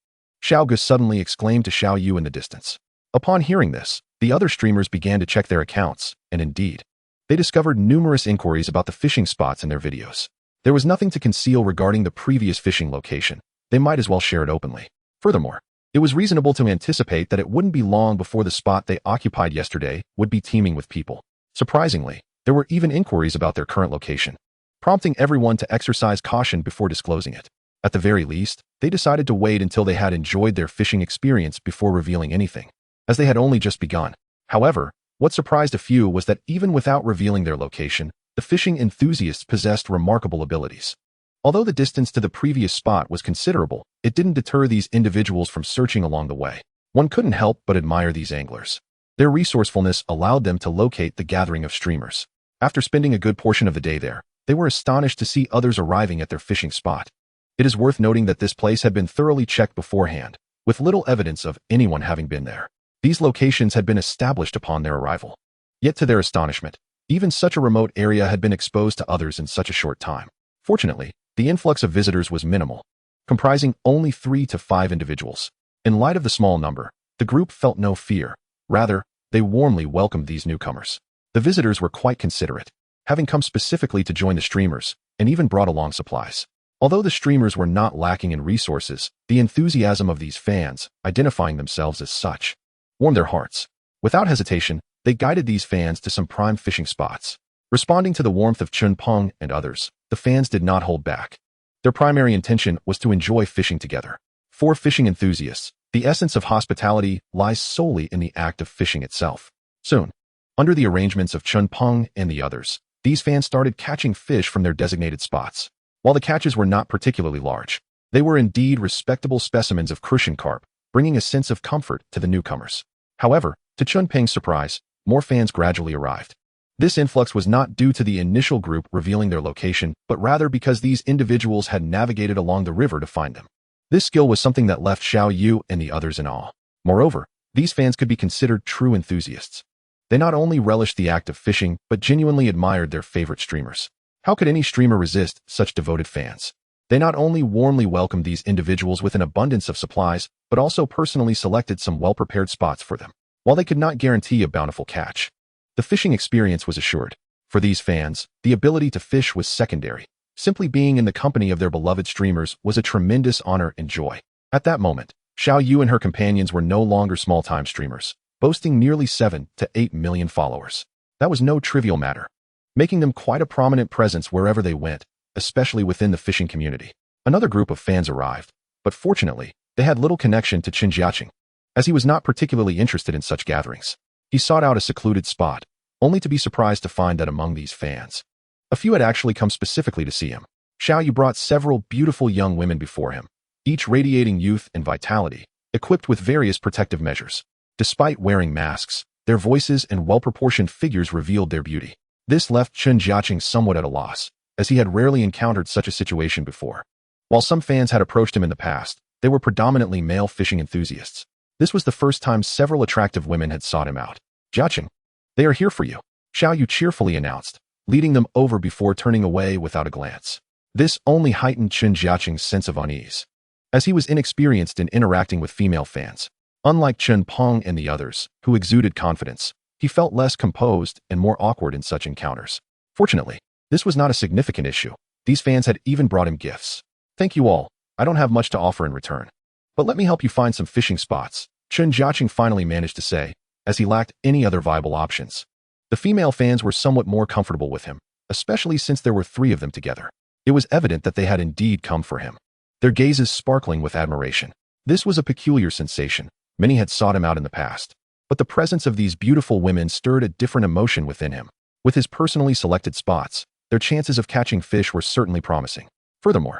Xiao Gu suddenly exclaimed to Xiao Yu in the distance. Upon hearing this, the other streamers began to check their accounts, and indeed, they discovered numerous inquiries about the fishing spots in their videos. There was nothing to conceal regarding the previous fishing location. They might as well share it openly. Furthermore, it was reasonable to anticipate that it wouldn't be long before the spot they occupied yesterday would be teeming with people. Surprisingly, there were even inquiries about their current location, prompting everyone to exercise caution before disclosing it. At the very least, they decided to wait until they had enjoyed their fishing experience before revealing anything, as they had only just begun. However, what surprised a few was that even without revealing their location, the fishing enthusiasts possessed remarkable abilities. Although the distance to the previous spot was considerable, it didn't deter these individuals from searching along the way. One couldn't help but admire these anglers. Their resourcefulness allowed them to locate the gathering of streamers. After spending a good portion of the day there, they were astonished to see others arriving at their fishing spot. It is worth noting that this place had been thoroughly checked beforehand, with little evidence of anyone having been there. These locations had been established upon their arrival. Yet to their astonishment, even such a remote area had been exposed to others in such a short time. Fortunately, the influx of visitors was minimal, comprising only 3 to 5 individuals. In light of the small number, the group felt no fear. Rather, they warmly welcomed these newcomers. The visitors were quite considerate, having come specifically to join the streamers, and even brought along supplies. Although the streamers were not lacking in resources, the enthusiasm of these fans, identifying themselves as such, warmed their hearts. Without hesitation, they guided these fans to some prime fishing spots. Responding to the warmth of Chen Peng and others, the fans did not hold back. Their primary intention was to enjoy fishing together. 4 fishing enthusiasts, The essence of hospitality lies solely in the act of fishing itself. Soon, under the arrangements of Chen Peng and the others, these fans started catching fish from their designated spots. While the catches were not particularly large, they were indeed respectable specimens of crucian carp, bringing a sense of comfort to the newcomers. However, to Chen Peng's surprise, more fans gradually arrived. This influx was not due to the initial group revealing their location, but rather because these individuals had navigated along the river to find them. This skill was something that left Xiao Yu and the others in awe. Moreover, these fans could be considered true enthusiasts. They not only relished the act of fishing, but genuinely admired their favorite streamers. How could any streamer resist such devoted fans? They not only warmly welcomed these individuals with an abundance of supplies, but also personally selected some well-prepared spots for them. While they could not guarantee a bountiful catch, the fishing experience was assured. For these fans, the ability to fish was secondary. Simply being in the company of their beloved streamers was a tremendous honor and joy. At that moment, Xiao Yu and her companions were no longer small-time streamers, boasting nearly 7 to 8 million followers. That was no trivial matter, making them quite a prominent presence wherever they went, especially within the fishing community. Another group of fans arrived, but fortunately, they had little connection to Chen Jiacheng. As he was not particularly interested in such gatherings, he sought out a secluded spot, only to be surprised to find that among these fans, a few had actually come specifically to see him. Xiao Yu brought several beautiful young women before him, each radiating youth and vitality, equipped with various protective measures. Despite wearing masks, their voices and well-proportioned figures revealed their beauty. This left Chen Jiacheng somewhat at a loss, as he had rarely encountered such a situation before. While some fans had approached him in the past, they were predominantly male fishing enthusiasts. This was the first time several attractive women had sought him out. Jiacheng, they are here for you, Xiao Yu cheerfully announced, leading them over before turning away without a glance. This only heightened Chen Jiacheng's sense of unease, as he was inexperienced in interacting with female fans. Unlike Chen Peng and the others, who exuded confidence, he felt less composed and more awkward in such encounters. Fortunately, this was not a significant issue. These fans had even brought him gifts. Thank you all, I don't have much to offer in return, but let me help you find some fishing spots, Chen Jiacheng finally managed to say, as he lacked any other viable options. The female fans were somewhat more comfortable with him, especially since there were 3 of them together. It was evident that they had indeed come for him, their gazes sparkling with admiration. This was a peculiar sensation. Many had sought him out in the past, but the presence of these beautiful women stirred a different emotion within him. With his personally selected spots, their chances of catching fish were certainly promising. Furthermore,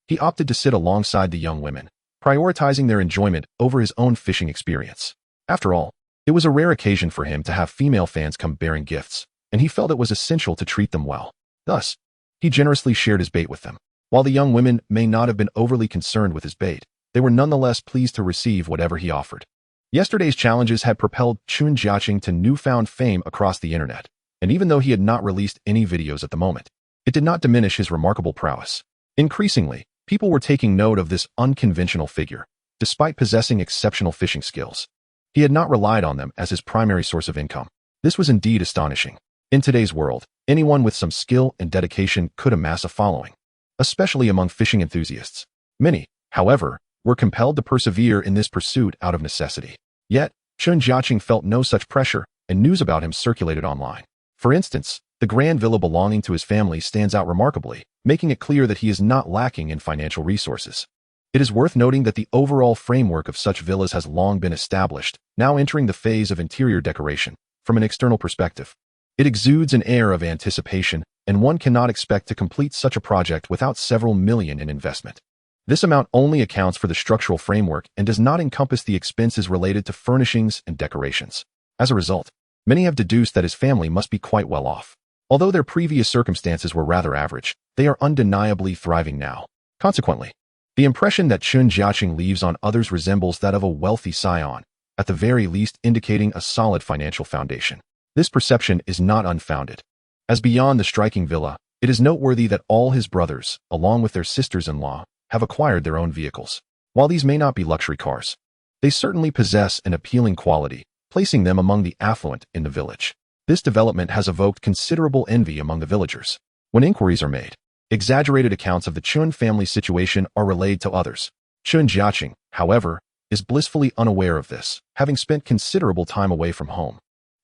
he opted to sit alongside the young women, prioritizing their enjoyment over his own fishing experience. After all, it was a rare occasion for him to have female fans come bearing gifts, and he felt it was essential to treat them well. Thus, he generously shared his bait with them. While the young women may not have been overly concerned with his bait, they were nonetheless pleased to receive whatever he offered. Yesterday's challenges had propelled Chen Jiacheng to newfound fame across the internet, and even though he had not released any videos at the moment, it did not diminish his remarkable prowess. Increasingly, people were taking note of this unconventional figure. Despite possessing exceptional fishing skills, he had not relied on them as his primary source of income. This was indeed astonishing. In today's world, anyone with some skill and dedication could amass a following, especially among fishing enthusiasts. Many, however, were compelled to persevere in this pursuit out of necessity. Yet, Chen Jiacheng felt no such pressure, and news about him circulated online. For instance, the grand villa belonging to his family stands out remarkably, making it clear that he is not lacking in financial resources. It is worth noting that the overall framework of such villas has long been established, now entering the phase of interior decoration. From an external perspective, it exudes an air of anticipation, and one cannot expect to complete such a project without several million in investment. This amount only accounts for the structural framework and does not encompass the expenses related to furnishings and decorations. As a result, many have deduced that his family must be quite well off. Although their previous circumstances were rather average, they are undeniably thriving now. Consequently, the impression that Chen Jiacheng leaves on others resembles that of a wealthy scion, at the very least indicating a solid financial foundation. This perception is not unfounded, as beyond the striking villa, it is noteworthy that all his brothers, along with their sisters-in-law, have acquired their own vehicles. While these may not be luxury cars, they certainly possess an appealing quality, placing them among the affluent in the village. This development has evoked considerable envy among the villagers. When inquiries are made, exaggerated accounts of the Chen family situation are relayed to others. Chen Jiacheng, however, is blissfully unaware of this, having spent considerable time away from home,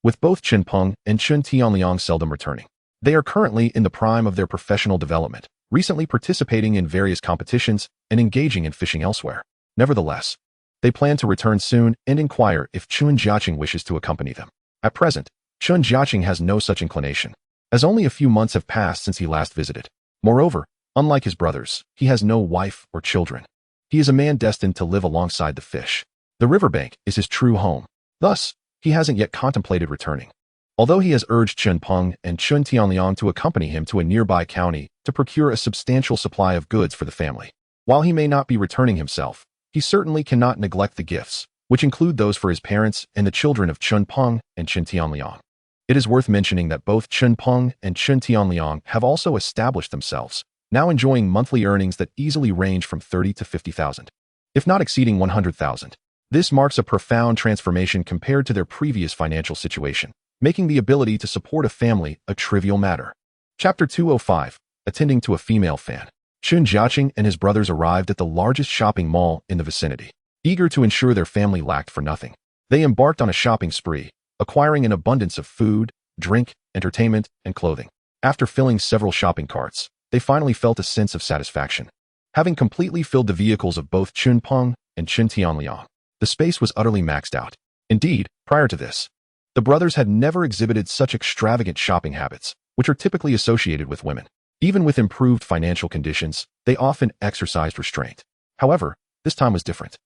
with both Chen Peng and Chen Tianliang seldom returning. They are currently in the prime of their professional development, recently participating in various competitions and engaging in fishing elsewhere. Nevertheless, They plan to return soon and inquire if Chen Jiacheng wishes to accompany them. At present, Chen Jiacheng has no such inclination, as only a few months have passed since he last visited. Moreover, unlike his brothers, he has no wife or children. He is a man destined to live alongside the fish. The riverbank is his true home. Thus, he hasn't yet contemplated returning. Although he has urged Chen Peng and Chen Tianliang to accompany him to a nearby county to procure a substantial supply of goods for the family. While he may not be returning himself, he certainly cannot neglect the gifts, which include those for his parents and the children of Chen Peng and Chen Tianliang. It is worth mentioning that both Chen Peng and Chen Tianliang have also established themselves, now enjoying monthly earnings that easily range from 30 to 50,000, if not exceeding 100,000. This marks a profound transformation compared to their previous financial situation, making the ability to support a family a trivial matter. Chapter 205, Attending to a Female Fan. Chen Jiacheng and his brothers arrived at the largest shopping mall in the vicinity. Eager to ensure their family lacked for nothing, they embarked on a shopping spree, acquiring an abundance of food, drink, entertainment, and clothing. After filling several shopping carts, they finally felt a sense of satisfaction. Having completely filled the vehicles of both Chen Peng and Chen Tianliang, the space was utterly maxed out. Indeed, prior to this, the brothers had never exhibited such extravagant shopping habits, which are typically associated with women. Even with improved financial conditions, they often exercised restraint. However, this time was different.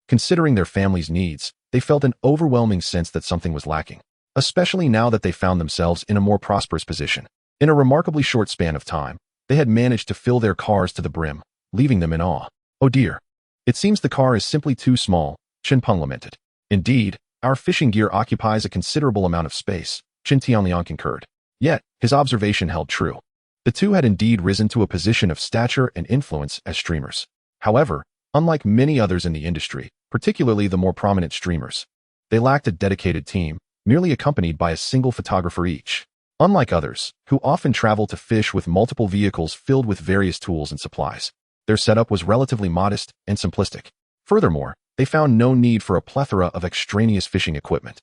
Considering their family's needs, they felt an overwhelming sense that something was lacking, especially now that they found themselves in a more prosperous position. In a remarkably short span of time, they had managed to fill their cars to the brim, leaving them in awe. "Oh dear. It seems the car is simply too small," Chen Peng lamented. "Indeed, our fishing gear occupies a considerable amount of space," Chen Tianliang concurred. Yet, his observation held true. The two had indeed risen to a position of stature and influence as streamers. However, unlike many others in the industry, particularly the more prominent streamers, they lacked a dedicated team, merely accompanied by a single photographer each. Unlike others, who often travel to fish with multiple vehicles filled with various tools and supplies, their setup was relatively modest and simplistic. Furthermore, they found no need for a plethora of extraneous fishing equipment.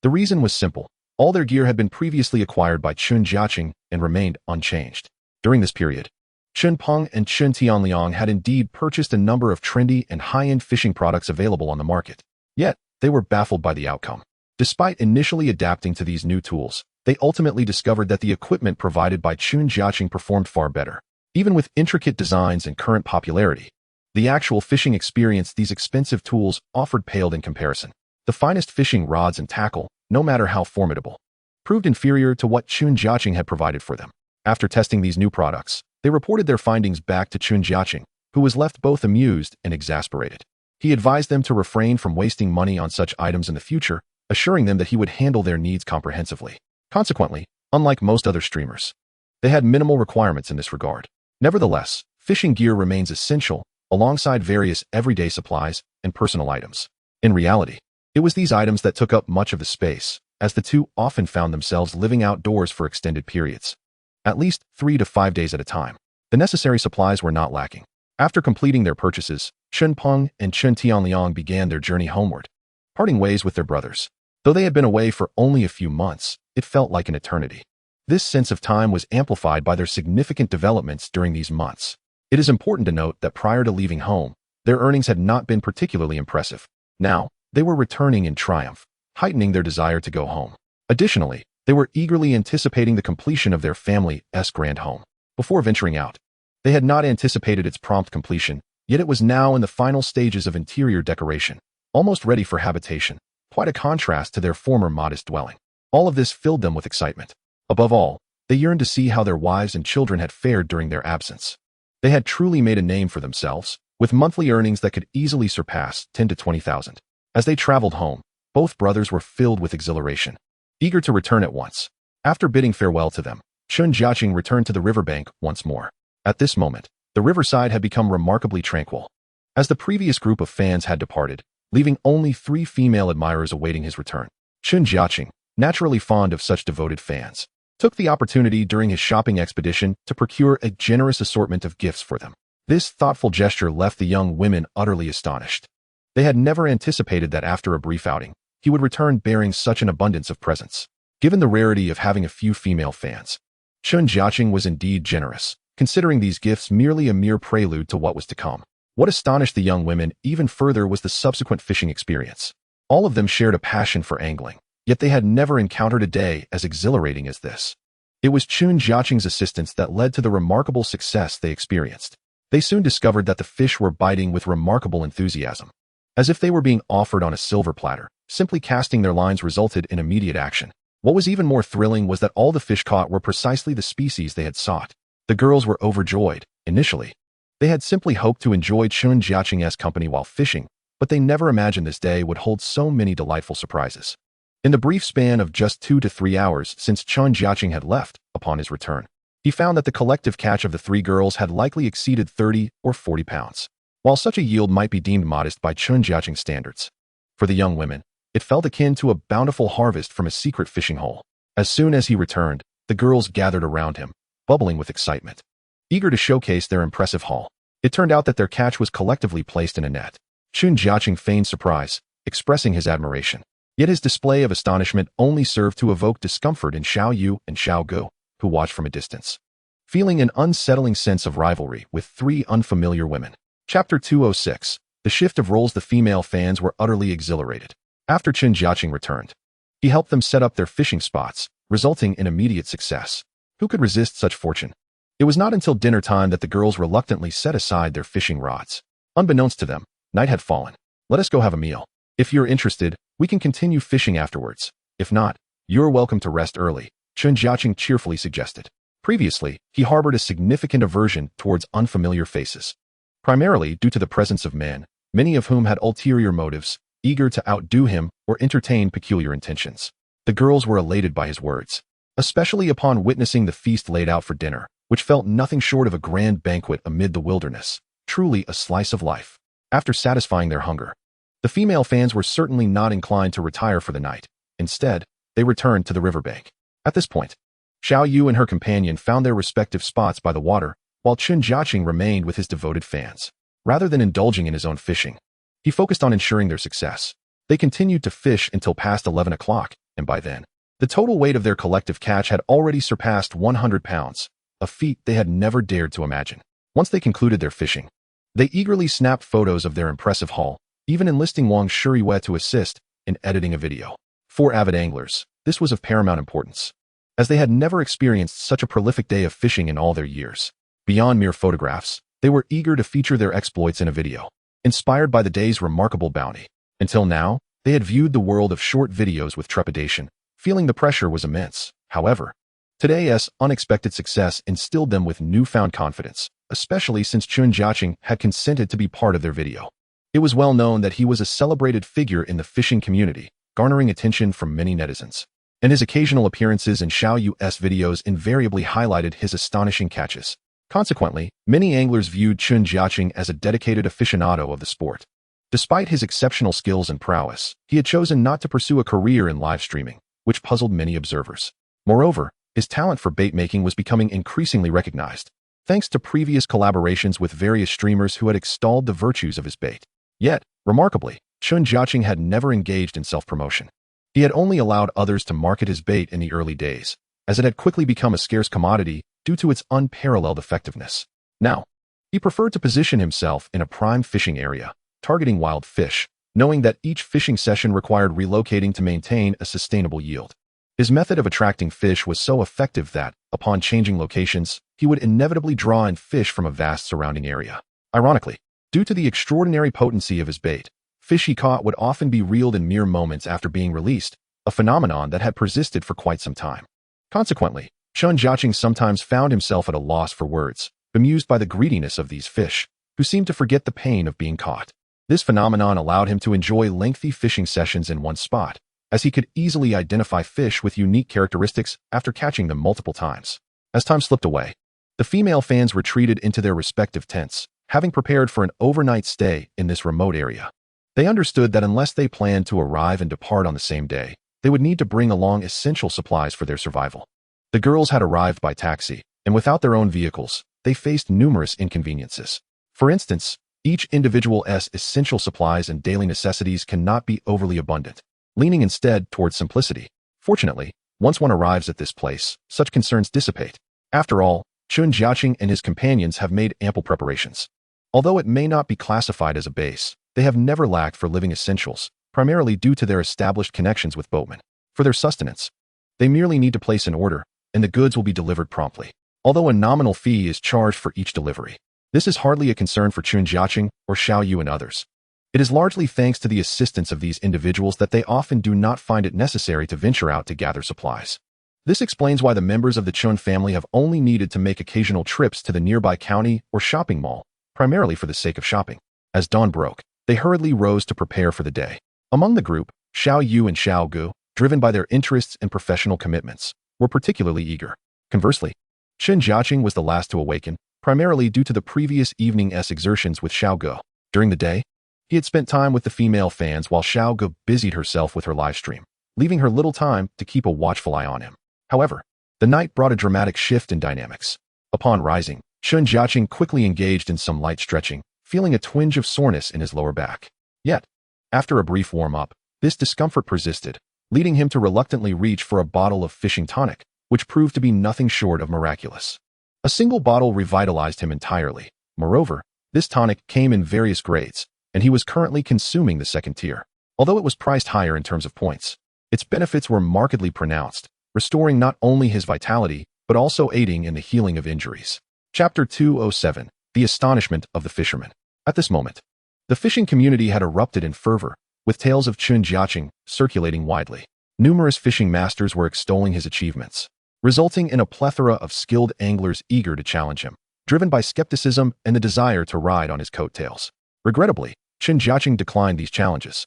The reason was simple. All their gear had been previously acquired by Chen Jiacheng and remained unchanged. During this period, Chen Peng and Chen Tianliang had indeed purchased a number of trendy and high-end fishing products available on the market. Yet, they were baffled by the outcome. Despite initially adapting to these new tools, they ultimately discovered that the equipment provided by Chen Jiacheng performed far better. Even with intricate designs and current popularity, the actual fishing experience these expensive tools offered paled in comparison. The finest fishing rods and tackle, no matter how formidable, proved inferior to what Chen Jiacheng had provided for them. After testing these new products, they reported their findings back to Chen Jiacheng, who was left both amused and exasperated. He advised them to refrain from wasting money on such items in the future, assuring them that he would handle their needs comprehensively. Consequently, unlike most other streamers, they had minimal requirements in this regard. Nevertheless, fishing gear remains essential, alongside various everyday supplies and personal items. In reality, it was these items that took up much of the space, as the two often found themselves living outdoors for extended periods, at least 3 to 5 days at a time. The necessary supplies were not lacking. After completing their purchases, Chen Peng and Chen Tianliang began their journey homeward, parting ways with their brothers. Though they had been away for only a few months, it felt like an eternity. This sense of time was amplified by their significant developments during these months. It is important to note that prior to leaving home, their earnings had not been particularly impressive. Now, they were returning in triumph, heightening their desire to go home. Additionally, they were eagerly anticipating the completion of their family's grand home. Before venturing out, they had not anticipated its prompt completion, yet it was now in the final stages of interior decoration, almost ready for habitation, quite a contrast to their former modest dwelling. All of this filled them with excitement. Above all, they yearned to see how their wives and children had fared during their absence. They had truly made a name for themselves, with monthly earnings that could easily surpass 10 to 20,000. As they traveled home, both brothers were filled with exhilaration, eager to return at once. After bidding farewell to them, Chen Jiacheng returned to the riverbank once more. At this moment, the riverside had become remarkably tranquil, as the previous group of fans had departed, leaving only 3 female admirers awaiting his return. Chen Jiacheng, naturally fond of such devoted fans, took the opportunity during his shopping expedition to procure a generous assortment of gifts for them. This thoughtful gesture left the young women utterly astonished. They had never anticipated that after a brief outing, he would return bearing such an abundance of presents. Given the rarity of having a few female fans, Chen Jiacheng was indeed generous, considering these gifts merely a mere prelude to what was to come. What astonished the young women even further was the subsequent fishing experience. All of them shared a passion for angling, yet they had never encountered a day as exhilarating as this. It was Chen Jiacheng's assistance that led to the remarkable success they experienced. They soon discovered that the fish were biting with remarkable enthusiasm. As if they were being offered on a silver platter, simply casting their lines resulted in immediate action. What was even more thrilling was that all the fish caught were precisely the species they had sought. The girls were overjoyed. Initially, they had simply hoped to enjoy Chen Jiacheng's company while fishing, but they never imagined this day would hold so many delightful surprises. In the brief span of just 2 to 3 hours since Chen Jiacheng had left, upon his return, he found that the collective catch of the 3 girls had likely exceeded 30 or 40 pounds. While such a yield might be deemed modest by Chen Jiacheng standards, for the young women, it felt akin to a bountiful harvest from a secret fishing hole. As soon as he returned, the girls gathered around him, bubbling with excitement, eager to showcase their impressive haul. It turned out that their catch was collectively placed in a net. Chen Jiacheng feigned surprise, expressing his admiration. Yet his display of astonishment only served to evoke discomfort in Xiao Yu and Xiao Gu, who watched from a distance, feeling an unsettling sense of rivalry with 3 unfamiliar women. Chapter 206. The shift of roles. The female fans were utterly exhilarated. After Chen Jiacheng returned, he helped them set up their fishing spots, resulting in immediate success. Who could resist such fortune? It was not until dinner time that the girls reluctantly set aside their fishing rods. Unbeknownst to them, night had fallen. Let us go have a meal. If you're interested, we can continue fishing afterwards. If not, you're welcome to rest early, Chen Jiacheng cheerfully suggested. Previously, he harbored a significant aversion towards unfamiliar faces, primarily due to the presence of men, many of whom had ulterior motives, eager to outdo him or entertain peculiar intentions. The girls were elated by his words, especially upon witnessing the feast laid out for dinner, which felt nothing short of a grand banquet amid the wilderness, truly a slice of life. After satisfying their hunger, the female fans were certainly not inclined to retire for the night. Instead, they returned to the riverbank. At this point, Xiao Yu and her companion found their respective spots by the water, while Chen Jiacheng remained with his devoted fans. Rather than indulging in his own fishing, he focused on ensuring their success. They continued to fish until past 11 o'clock, and by then, the total weight of their collective catch had already surpassed 100 pounds, a feat they had never dared to imagine. Once they concluded their fishing, they eagerly snapped photos of their impressive haul, even enlisting Wang Shuriyue to assist in editing a video. For avid anglers, this was of paramount importance, as they had never experienced such a prolific day of fishing in all their years. Beyond mere photographs, they were eager to feature their exploits in a video, inspired by the day's remarkable bounty. Until now, they had viewed the world of short videos with trepidation, feeling the pressure was immense. However, today's unexpected success instilled them with newfound confidence, especially since Chen Jiacheng had consented to be part of their video. It was well known that he was a celebrated figure in the fishing community, garnering attention from many netizens, and his occasional appearances in Xiao Yu's videos invariably highlighted his astonishing catches. Consequently, many anglers viewed Chen Jiacheng as a dedicated aficionado of the sport. Despite his exceptional skills and prowess, he had chosen not to pursue a career in live streaming, which puzzled many observers. Moreover, his talent for bait making was becoming increasingly recognized, thanks to previous collaborations with various streamers who had extolled the virtues of his bait. Yet, remarkably, Chen Jiacheng had never engaged in self-promotion. He had only allowed others to market his bait in the early days, as it had quickly become a scarce commodity due to its unparalleled effectiveness. Now, he preferred to position himself in a prime fishing area, targeting wild fish, knowing that each fishing session required relocating to maintain a sustainable yield. His method of attracting fish was so effective that, upon changing locations, he would inevitably draw in fish from a vast surrounding area. Ironically, due to the extraordinary potency of his bait, fish he caught would often be reeled in mere moments after being released, a phenomenon that had persisted for quite some time. Consequently, Chen Jiacheng sometimes found himself at a loss for words, bemused by the greediness of these fish, who seemed to forget the pain of being caught. This phenomenon allowed him to enjoy lengthy fishing sessions in one spot, as he could easily identify fish with unique characteristics after catching them multiple times. As time slipped away, the female fans retreated into their respective tents, having prepared for an overnight stay in this remote area. They understood that unless they planned to arrive and depart on the same day, they would need to bring along essential supplies for their survival. The girls had arrived by taxi, and without their own vehicles, they faced numerous inconveniences. For instance, each individual's essential supplies and daily necessities cannot be overly abundant, leaning instead towards simplicity. Fortunately, once one arrives at this place, such concerns dissipate. After all, Chen Jiacheng and his companions have made ample preparations. Although it may not be classified as a base, they have never lacked for living essentials, primarily due to their established connections with boatmen. For their sustenance, they merely need to place an order, and the goods will be delivered promptly. Although a nominal fee is charged for each delivery, this is hardly a concern for Chen Jiacheng or Xiao Yu and others. It is largely thanks to the assistance of these individuals that they often do not find it necessary to venture out to gather supplies. This explains why the members of the Chen family have only needed to make occasional trips to the nearby county or shopping mall, primarily for the sake of shopping. As dawn broke, they hurriedly rose to prepare for the day. Among the group, Xiao Yu and Xiao Gu, driven by their interests and professional commitments, were particularly eager. Conversely, Chen Jiacheng was the last to awaken, primarily due to the previous evening's exertions with Xiao Gu. During the day, he had spent time with the female fans while Xiao Gu busied herself with her live stream, leaving her little time to keep a watchful eye on him. However, the night brought a dramatic shift in dynamics. Upon rising, Chen Jiacheng quickly engaged in some light stretching, feeling a twinge of soreness in his lower back. Yet, after a brief warm-up, this discomfort persisted, leading him to reluctantly reach for a bottle of fishing tonic, which proved to be nothing short of miraculous. A single bottle revitalized him entirely. Moreover, this tonic came in various grades, and he was currently consuming the second tier. Although it was priced higher in terms of points, its benefits were markedly pronounced, restoring not only his vitality, but also aiding in the healing of injuries. Chapter 207, The Astonishment of the Fisherman. At this moment, the fishing community had erupted in fervor, with tales of Chen Jiacheng circulating widely. Numerous fishing masters were extolling his achievements, resulting in a plethora of skilled anglers eager to challenge him, driven by skepticism and the desire to ride on his coattails. Regrettably, Chen Jiacheng declined these challenges.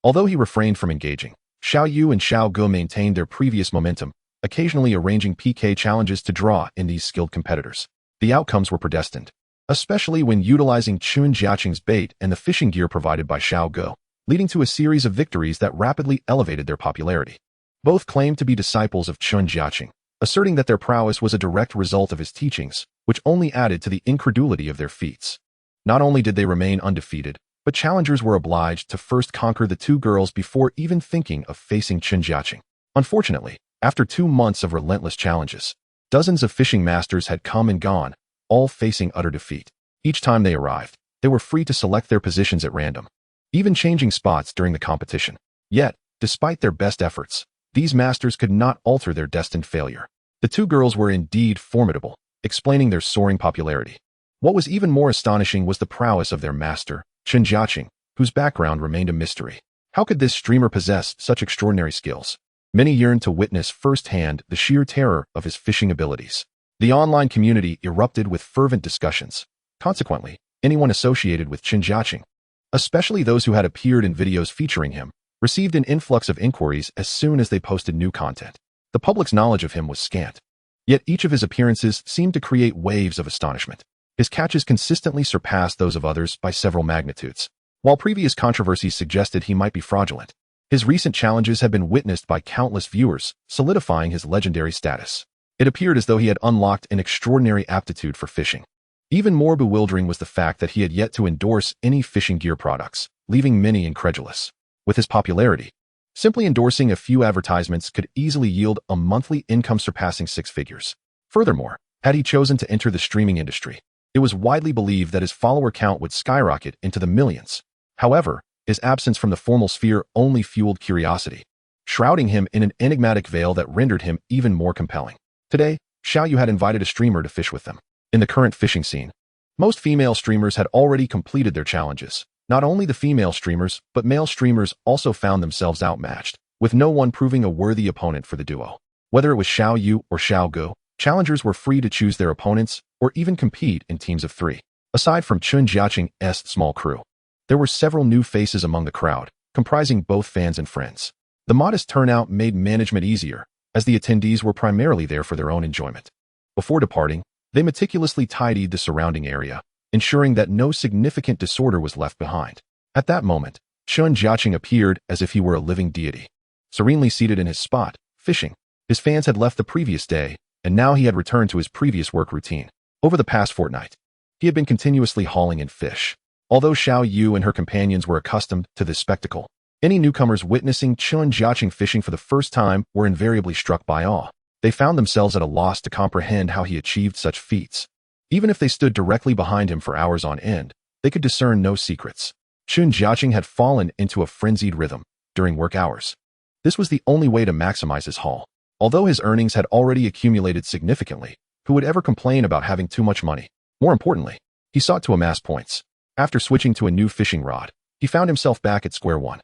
Although he refrained from engaging, Xiao Yu and Xiao Gu maintained their previous momentum, occasionally arranging PK challenges to draw in these skilled competitors. The outcomes were predestined, especially when utilizing Chen Jiacheng's bait and the fishing gear provided by Xiao Gu, leading to a series of victories that rapidly elevated their popularity. Both claimed to be disciples of Chen Jiacheng, asserting that their prowess was a direct result of his teachings, which only added to the incredulity of their feats. Not only did they remain undefeated, but challengers were obliged to first conquer the two girls before even thinking of facing Chen Jiacheng. Unfortunately, after 2 months of relentless challenges, dozens of fishing masters had come and gone, all facing utter defeat. Each time they arrived, they were free to select their positions at random, even changing spots during the competition. Yet, despite their best efforts, these masters could not alter their destined failure. The two girls were indeed formidable, explaining their soaring popularity. What was even more astonishing was the prowess of their master, Chen Jiacheng, whose background remained a mystery. How could this streamer possess such extraordinary skills? Many yearned to witness firsthand the sheer terror of his fishing abilities. The online community erupted with fervent discussions. Consequently, anyone associated with Chen Jiacheng, especially those who had appeared in videos featuring him, received an influx of inquiries as soon as they posted new content. The public's knowledge of him was scant. Yet each of his appearances seemed to create waves of astonishment. His catches consistently surpassed those of others by several magnitudes. While previous controversies suggested he might be fraudulent, his recent challenges had been witnessed by countless viewers, solidifying his legendary status. It appeared as though he had unlocked an extraordinary aptitude for fishing. Even more bewildering was the fact that he had yet to endorse any fishing gear products, leaving many incredulous. With his popularity, simply endorsing a few advertisements could easily yield a monthly income surpassing 6 figures. Furthermore, had he chosen to enter the streaming industry, it was widely believed that his follower count would skyrocket into the millions. However, his absence from the formal sphere only fueled curiosity, shrouding him in an enigmatic veil that rendered him even more compelling. Today, Xiao Yu had invited a streamer to fish with them. In the current fishing scene, most female streamers had already completed their challenges. Not only the female streamers, but male streamers also found themselves outmatched, with no one proving a worthy opponent for the duo. Whether it was Xiao Yu or Xiao Gu, challengers were free to choose their opponents or even compete in teams of 3. Aside from Chen Jiacheng's small crew, there were several new faces among the crowd, comprising both fans and friends. The modest turnout made management easier, as the attendees were primarily there for their own enjoyment. Before departing, they meticulously tidied the surrounding area, ensuring that no significant disorder was left behind. At that moment, Chen Jiacheng appeared as if he were a living deity, serenely seated in his spot, fishing. His fans had left the previous day, and now he had returned to his previous work routine. Over the past fortnight, he had been continuously hauling in fish. Although Xiao Yu and her companions were accustomed to this spectacle, any newcomers witnessing Chen Jiacheng fishing for the first time were invariably struck by awe. They found themselves at a loss to comprehend how he achieved such feats. Even if they stood directly behind him for hours on end, They could discern no secrets. Chen Jiacheng had fallen into a frenzied rhythm during work hours. This was the only way to maximize his haul. Although his earnings had already accumulated significantly, who would ever complain about having too much money? More importantly, he sought to amass points. After switching to a new fishing rod, he found himself back at square one.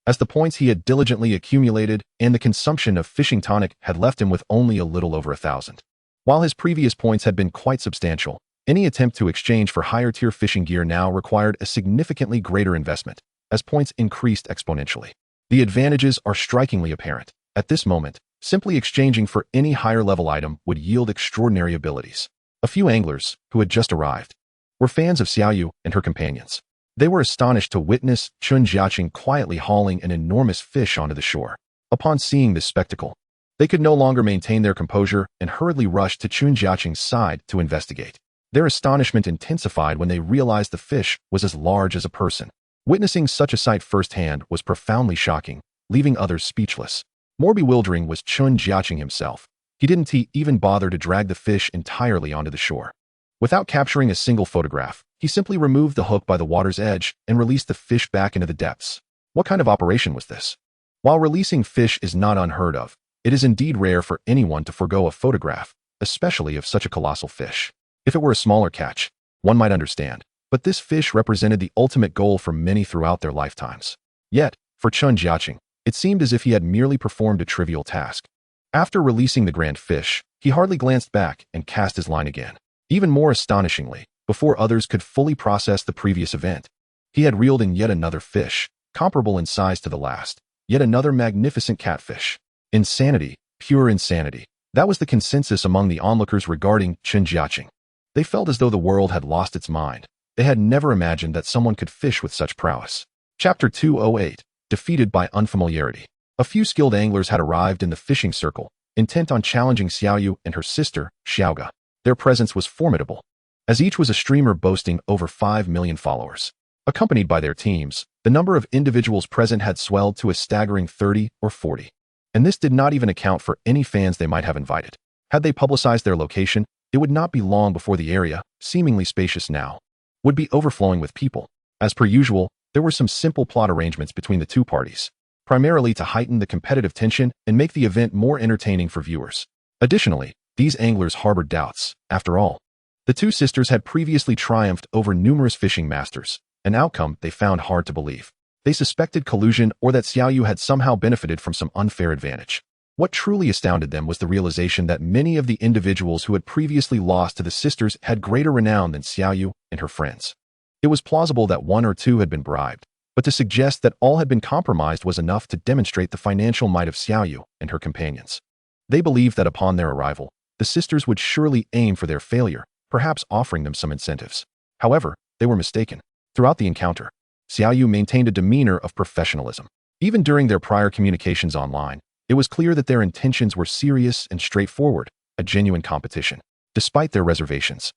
As the points he had diligently accumulated and the consumption of fishing tonic had left him with only a little over 1,000. While his previous points had been quite substantial, any attempt to exchange for higher-tier fishing gear now required a significantly greater investment, as points increased exponentially. The advantages are strikingly apparent. At this moment, simply exchanging for any higher-level item would yield extraordinary abilities. A few anglers, who had just arrived, were fans of Xiaoyu and her companions. They were astonished to witness Chen Jiacheng quietly hauling an enormous fish onto the shore. Upon seeing this spectacle, they could no longer maintain their composure and hurriedly rushed to Chen Jiacheng's side to investigate. Their astonishment intensified when they realized the fish was as large as a person. Witnessing such a sight firsthand was profoundly shocking, leaving others speechless. More bewildering was Chen Jiacheng himself. He didn't even bother to drag the fish entirely onto the shore. Without capturing a single photograph, he simply removed the hook by the water's edge and released the fish back into the depths. What kind of operation was this? While releasing fish is not unheard of, it is indeed rare for anyone to forego a photograph, especially of such a colossal fish. If it were a smaller catch, one might understand, but this fish represented the ultimate goal for many throughout their lifetimes. Yet, for Chen Jiacheng, it seemed as if he had merely performed a trivial task. After releasing the grand fish, he hardly glanced back and cast his line again. Even more astonishingly, before others could fully process the previous event, he had reeled in yet another fish, comparable in size to the last, yet another magnificent catfish. Insanity, pure insanity. That was the consensus among the onlookers regarding Chen Jiacheng. They felt as though the world had lost its mind. They had never imagined that someone could fish with such prowess. Chapter 208, Defeated by Unfamiliarity. A few skilled anglers had arrived in the fishing circle, intent on challenging Xiaoyu and her sister, Saga. Their presence was formidable, as each was a streamer boasting over 5 million followers. Accompanied by their teams, the number of individuals present had swelled to a staggering 30 or 40. And this did not even account for any fans they might have invited. Had they publicized their location, it would not be long before the area, seemingly spacious now, would be overflowing with people. As per usual, there were some simple plot arrangements between the two parties, primarily to heighten the competitive tension and make the event more entertaining for viewers. Additionally, these anglers harbored doubts. After all, the two sisters had previously triumphed over numerous fishing masters, an outcome they found hard to believe. They suspected collusion or that Xiaoyu had somehow benefited from some unfair advantage. What truly astounded them was the realization that many of the individuals who had previously lost to the sisters had greater renown than Xiaoyu and her friends. It was plausible that one or two had been bribed, but to suggest that all had been compromised was enough to demonstrate the financial might of Xiaoyu and her companions. They believed that upon their arrival, the sisters would surely aim for their failure, perhaps offering them some incentives. However, they were mistaken. Throughout the encounter, Xiaoyu maintained a demeanor of professionalism. Even during their prior communications online, it was clear that their intentions were serious and straightforward, a genuine competition. Despite their reservations,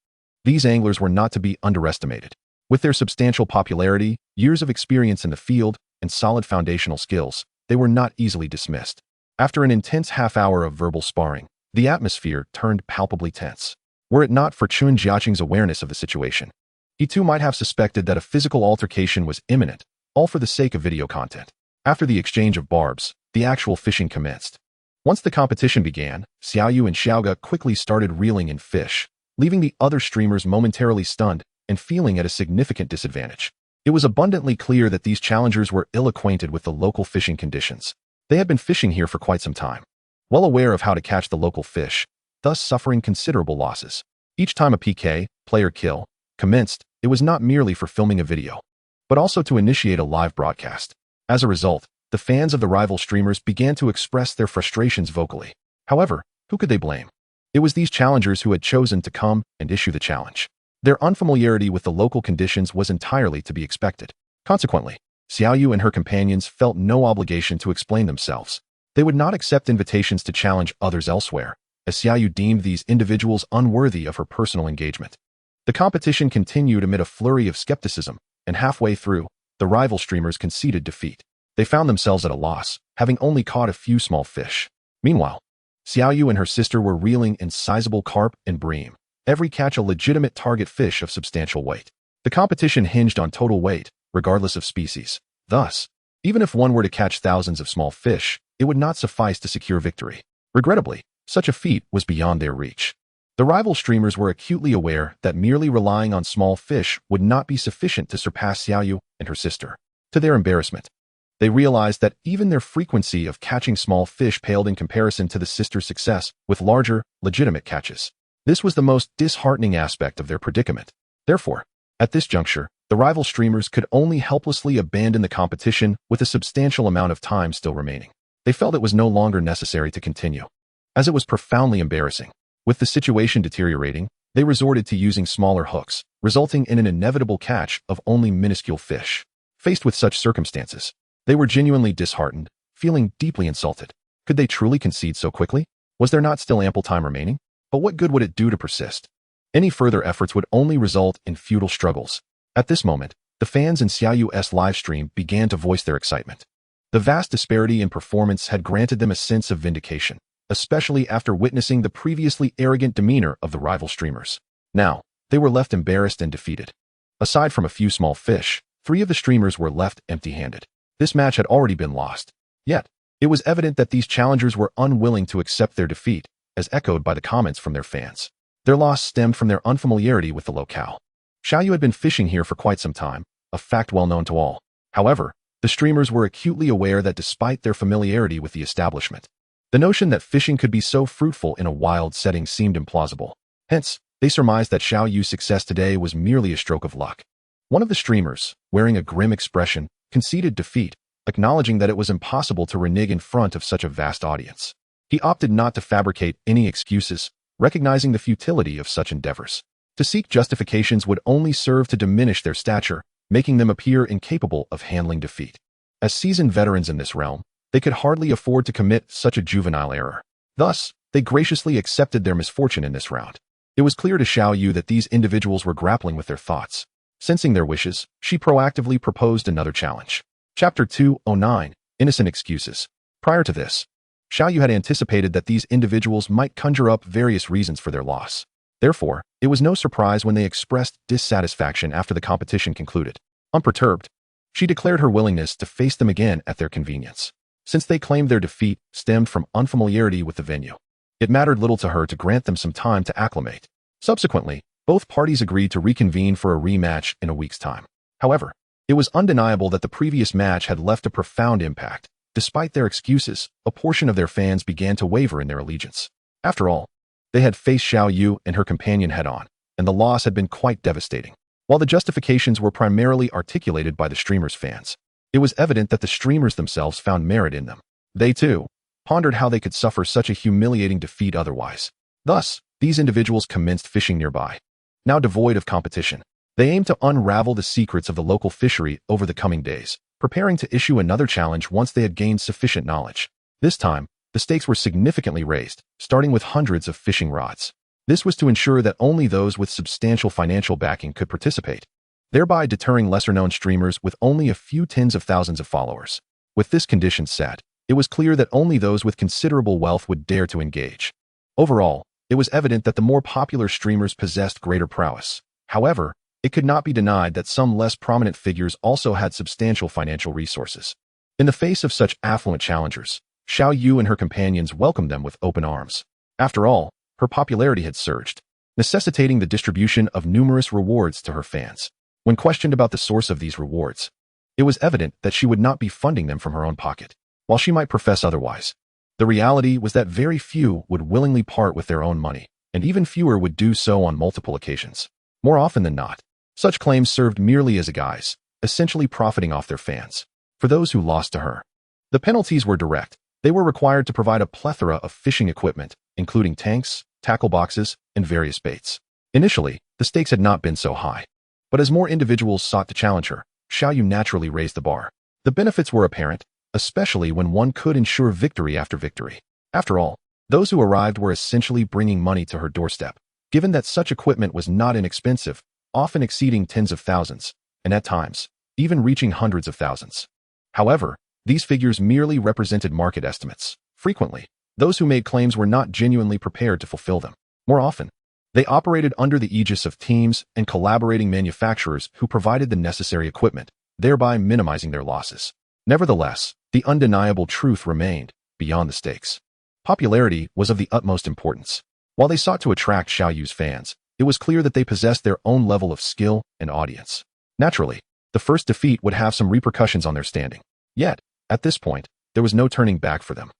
these anglers were not to be underestimated. With their substantial popularity, years of experience in the field, and solid foundational skills, they were not easily dismissed. After an intense half-hour of verbal sparring, the atmosphere turned palpably tense. Were it not for Chen Jiacheng's awareness of the situation, he too might have suspected that a physical altercation was imminent, all for the sake of video content. After the exchange of barbs, the actual fishing commenced. Once the competition began, Xiaoyu and Saga quickly started reeling in fish, leaving the other streamers momentarily stunned and feeling at a significant disadvantage. It was abundantly clear that these challengers were ill-acquainted with the local fishing conditions. They had been fishing here for quite some time, well aware of how to catch the local fish, thus suffering considerable losses. Each time a PK, player kill, commenced, it was not merely for filming a video, but also to initiate a live broadcast. As a result, the fans of the rival streamers began to express their frustrations vocally. However, who could they blame? It was these challengers who had chosen to come and issue the challenge. Their unfamiliarity with the local conditions was entirely to be expected. Consequently, Xiaoyu and her companions felt no obligation to explain themselves. They would not accept invitations to challenge others elsewhere, as Xiaoyu deemed these individuals unworthy of her personal engagement. The competition continued amid a flurry of skepticism, and halfway through, the rival streamers conceded defeat. They found themselves at a loss, having only caught a few small fish. Meanwhile, Xiaoyu and her sister were reeling in sizable carp and bream, every catch a legitimate target fish of substantial weight. The The competition hinged on total weight, regardless of species. Thus, even if one were to catch thousands of small fish, it would not suffice to secure victory. Regrettably, such a feat was beyond their reach. The rival streamers were acutely aware that merely relying on small fish would not be sufficient to surpass Xiaoyu and her sister. To their embarrassment, they realized that even their frequency of catching small fish paled in comparison to the sisters' success with larger, legitimate catches. This was the most disheartening aspect of their predicament. Therefore, at this juncture, the rival streamers could only helplessly abandon the competition with a substantial amount of time still remaining. They felt it was no longer necessary to continue, as it was profoundly embarrassing. With the situation deteriorating, they resorted to using smaller hooks, resulting in an inevitable catch of only minuscule fish. Faced with such circumstances, they were genuinely disheartened, feeling deeply insulted. Could they truly concede so quickly? Was there not still ample time remaining? But what good would it do to persist? Any further efforts would only result in futile struggles. At this moment, the fans in Xiaoyu's livestream began to voice their excitement. The vast disparity in performance had granted them a sense of vindication, especially after witnessing the previously arrogant demeanor of the rival streamers. Now, they were left embarrassed and defeated. Aside from a few small fish, 3 of the streamers were left empty-handed. This match had already been lost. Yet, it was evident that these challengers were unwilling to accept their defeat, as echoed by the comments from their fans. Their loss stemmed from their unfamiliarity with the locale. Xiaoyu had been fishing here for quite some time, a fact well known to all. However, the streamers were acutely aware that despite their familiarity with the establishment, the notion that fishing could be so fruitful in a wild setting seemed implausible. Hence, they surmised that Xiaoyu's success today was merely a stroke of luck. One of the streamers, wearing a grim expression, conceded defeat, acknowledging that it was impossible to renege in front of such a vast audience. He opted not to fabricate any excuses, recognizing the futility of such endeavors. To seek justifications would only serve to diminish their stature, making them appear incapable of handling defeat. As seasoned veterans in this realm, they could hardly afford to commit such a juvenile error. Thus, they graciously accepted their misfortune in this round. It was clear to Xiaoyu that these individuals were grappling with their thoughts. Sensing their wishes, she proactively proposed another challenge. Chapter 209, Innocent Excuses. Prior to this, Xiaoyu had anticipated that these individuals might conjure up various reasons for their loss. Therefore, it was no surprise when they expressed dissatisfaction after the competition concluded. Unperturbed, she declared her willingness to face them again at their convenience. Since they claimed their defeat stemmed from unfamiliarity with the venue, it mattered little to her to grant them some time to acclimate. Subsequently, both parties agreed to reconvene for a rematch in a week's time. However, it was undeniable that the previous match had left a profound impact. Despite their excuses, a portion of their fans began to waver in their allegiance. After all, they had faced Xiaoyu and her companion head-on, and the loss had been quite devastating. While the justifications were primarily articulated by the streamers' fans, it was evident that the streamers themselves found merit in them. They, too, pondered how they could suffer such a humiliating defeat otherwise. Thus, these individuals commenced fishing nearby. Now devoid of competition, they aimed to unravel the secrets of the local fishery over the coming days, preparing to issue another challenge once they had gained sufficient knowledge. This time, the stakes were significantly raised, starting with hundreds of fishing rods. This was to ensure that only those with substantial financial backing could participate, thereby deterring lesser-known streamers with only a few tens of thousands of followers. With this condition set, it was clear that only those with considerable wealth would dare to engage. Overall, it was evident that the more popular streamers possessed greater prowess. However, it could not be denied that some less prominent figures also had substantial financial resources. In the face of such affluent challengers, Xiaoyu and her companions welcomed them with open arms. After all, her popularity had surged, necessitating the distribution of numerous rewards to her fans. When questioned about the source of these rewards, it was evident that she would not be funding them from her own pocket. While she might profess otherwise, the reality was that very few would willingly part with their own money, and even fewer would do so on multiple occasions. More often than not, such claims served merely as a guise, essentially profiting off their fans. For those who lost to her, the penalties were direct. They were required to provide a plethora of fishing equipment, including tanks, tackle boxes, and various baits. Initially, the stakes had not been so high. But as more individuals sought to challenge her, Xiaoyu naturally raised the bar. The benefits were apparent, especially when one could ensure victory after victory. After all, those who arrived were essentially bringing money to her doorstep. Given that such equipment was not inexpensive, often exceeding tens of thousands, and at times, even reaching hundreds of thousands. However, these figures merely represented market estimates. Frequently, those who made claims were not genuinely prepared to fulfill them. More often, They operated under the aegis of teams and collaborating manufacturers who provided the necessary equipment, thereby minimizing their losses. Nevertheless, the undeniable truth remained beyond the stakes. Popularity was of the utmost importance. While they sought to attract Xiaoyu's fans, it was clear that they possessed their own level of skill and audience. Naturally, the first defeat would have some repercussions on their standing. Yet, at this point, there was no turning back for them.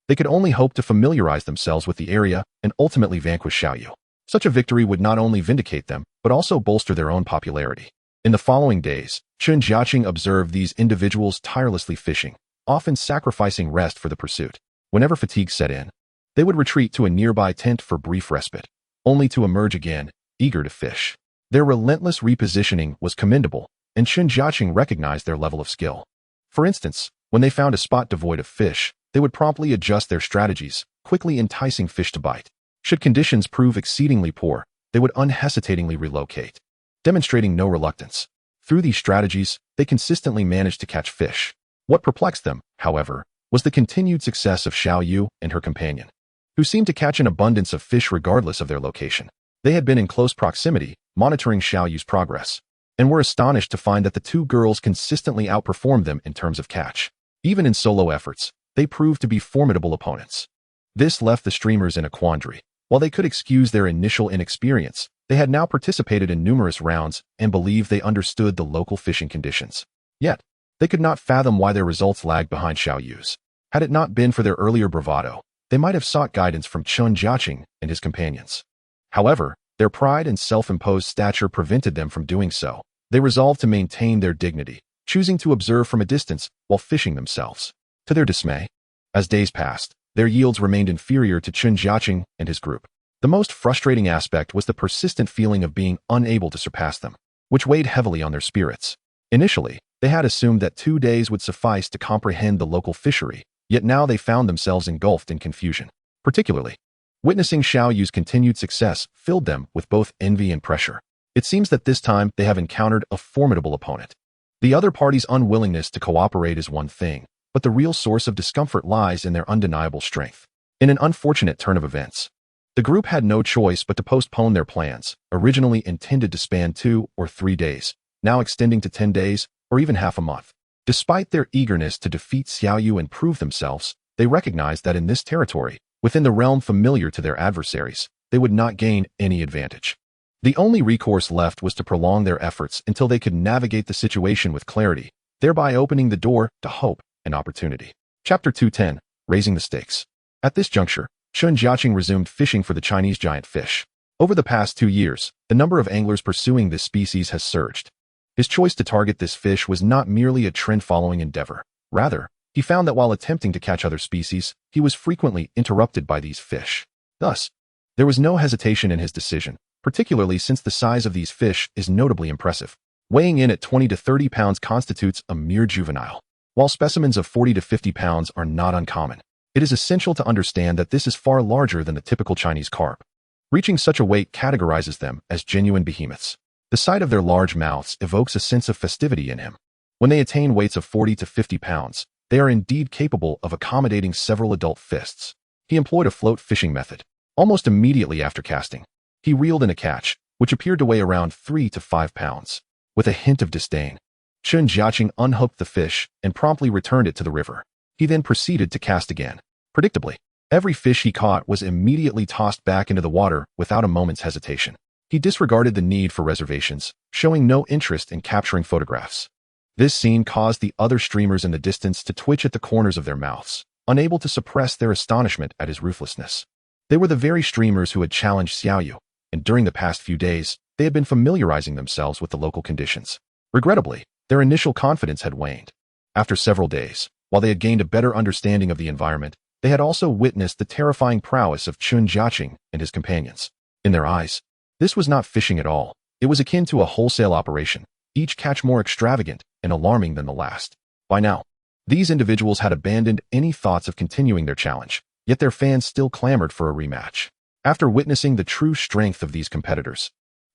They could only hope to familiarize themselves with the area and ultimately vanquish Xiaoyu. Such a victory would not only vindicate them, but also bolster their own popularity. In the following days, Chen Jiacheng observed these individuals tirelessly fishing, often sacrificing rest for the pursuit. Whenever fatigue set in, they would retreat to a nearby tent for brief respite, only to emerge again, eager to fish. Their relentless repositioning was commendable, and Chen Jiacheng recognized their level of skill. For instance, when they found a spot devoid of fish, they would promptly adjust their strategies, quickly enticing fish to bite. Should conditions prove exceedingly poor, they would unhesitatingly relocate, demonstrating no reluctance. Through these strategies, they consistently managed to catch fish. What perplexed them, however, was the continued success of Xiaoyu and her companion, who seemed to catch an abundance of fish regardless of their location. They had been in close proximity, monitoring Xiaoyu's progress, and were astonished to find that the two girls consistently outperformed them in terms of catch. Even in solo efforts, they proved to be formidable opponents. This left the streamers in a quandary. While they could excuse their initial inexperience, they had now participated in numerous rounds and believed they understood the local fishing conditions. Yet, they could not fathom why their results lagged behind Xiaoyu's. Had it not been for their earlier bravado, they might have sought guidance from Chen Jiacheng and his companions. However, their pride and self-imposed stature prevented them from doing so. They resolved to maintain their dignity, choosing to observe from a distance while fishing themselves. To their dismay, as days passed, their yields remained inferior to Chen Jiacheng and his group. The most frustrating aspect was the persistent feeling of being unable to surpass them, which weighed heavily on their spirits. Initially, they had assumed that 2 days would suffice to comprehend the local fishery, yet now they found themselves engulfed in confusion. Particularly, witnessing Xiaoyu's continued success filled them with both envy and pressure. It seems that this time they have encountered a formidable opponent. The other party's unwillingness to cooperate is one thing, but the real source of discomfort lies in their undeniable strength. In an unfortunate turn of events, the group had no choice but to postpone their plans, originally intended to span 2 or 3 days, now extending to 10 days or even half a month. Despite their eagerness to defeat Xiaoyu and prove themselves, they recognized that in this territory, within the realm familiar to their adversaries, they would not gain any advantage. The only recourse left was to prolong their efforts until they could navigate the situation with clarity, thereby opening the door to hope and opportunity. Chapter 210, Raising the Stakes. At this juncture, Chen Jiacheng resumed fishing for the Chinese giant fish. Over the past 2 years, the number of anglers pursuing this species has surged. His choice to target this fish was not merely a trend-following endeavor. Rather, he found that while attempting to catch other species, he was frequently interrupted by these fish. Thus, there was no hesitation in his decision, particularly since the size of these fish is notably impressive. Weighing in at 20 to 30 pounds constitutes a mere juvenile. While specimens of 40 to 50 pounds are not uncommon, it is essential to understand that this is far larger than the typical Chinese carp. Reaching such a weight categorizes them as genuine behemoths. The sight of their large mouths evokes a sense of festivity in him. When they attain weights of 40 to 50 pounds, they are indeed capable of accommodating several adult fists. He employed a float fishing method. Almost immediately after casting, he reeled in a catch, which appeared to weigh around 3 to 5 pounds. With a hint of disdain, Chen Jiacheng unhooked the fish and promptly returned it to the river. He then proceeded to cast again. Predictably, every fish he caught was immediately tossed back into the water without a moment's hesitation. He disregarded the need for reservations, showing no interest in capturing photographs. This scene caused the other streamers in the distance to twitch at the corners of their mouths, unable to suppress their astonishment at his ruthlessness. They were the very streamers who had challenged Xiaoyu, and during the past few days, they had been familiarizing themselves with the local conditions. Regrettably, their initial confidence had waned. After several days, while they had gained a better understanding of the environment, they had also witnessed the terrifying prowess of Chen Jiacheng and his companions. In their eyes, this was not fishing at all. It was akin to a wholesale operation, each catch more extravagant and alarming than the last. By now, these individuals had abandoned any thoughts of continuing their challenge, yet their fans still clamored for a rematch. After witnessing the true strength of these competitors,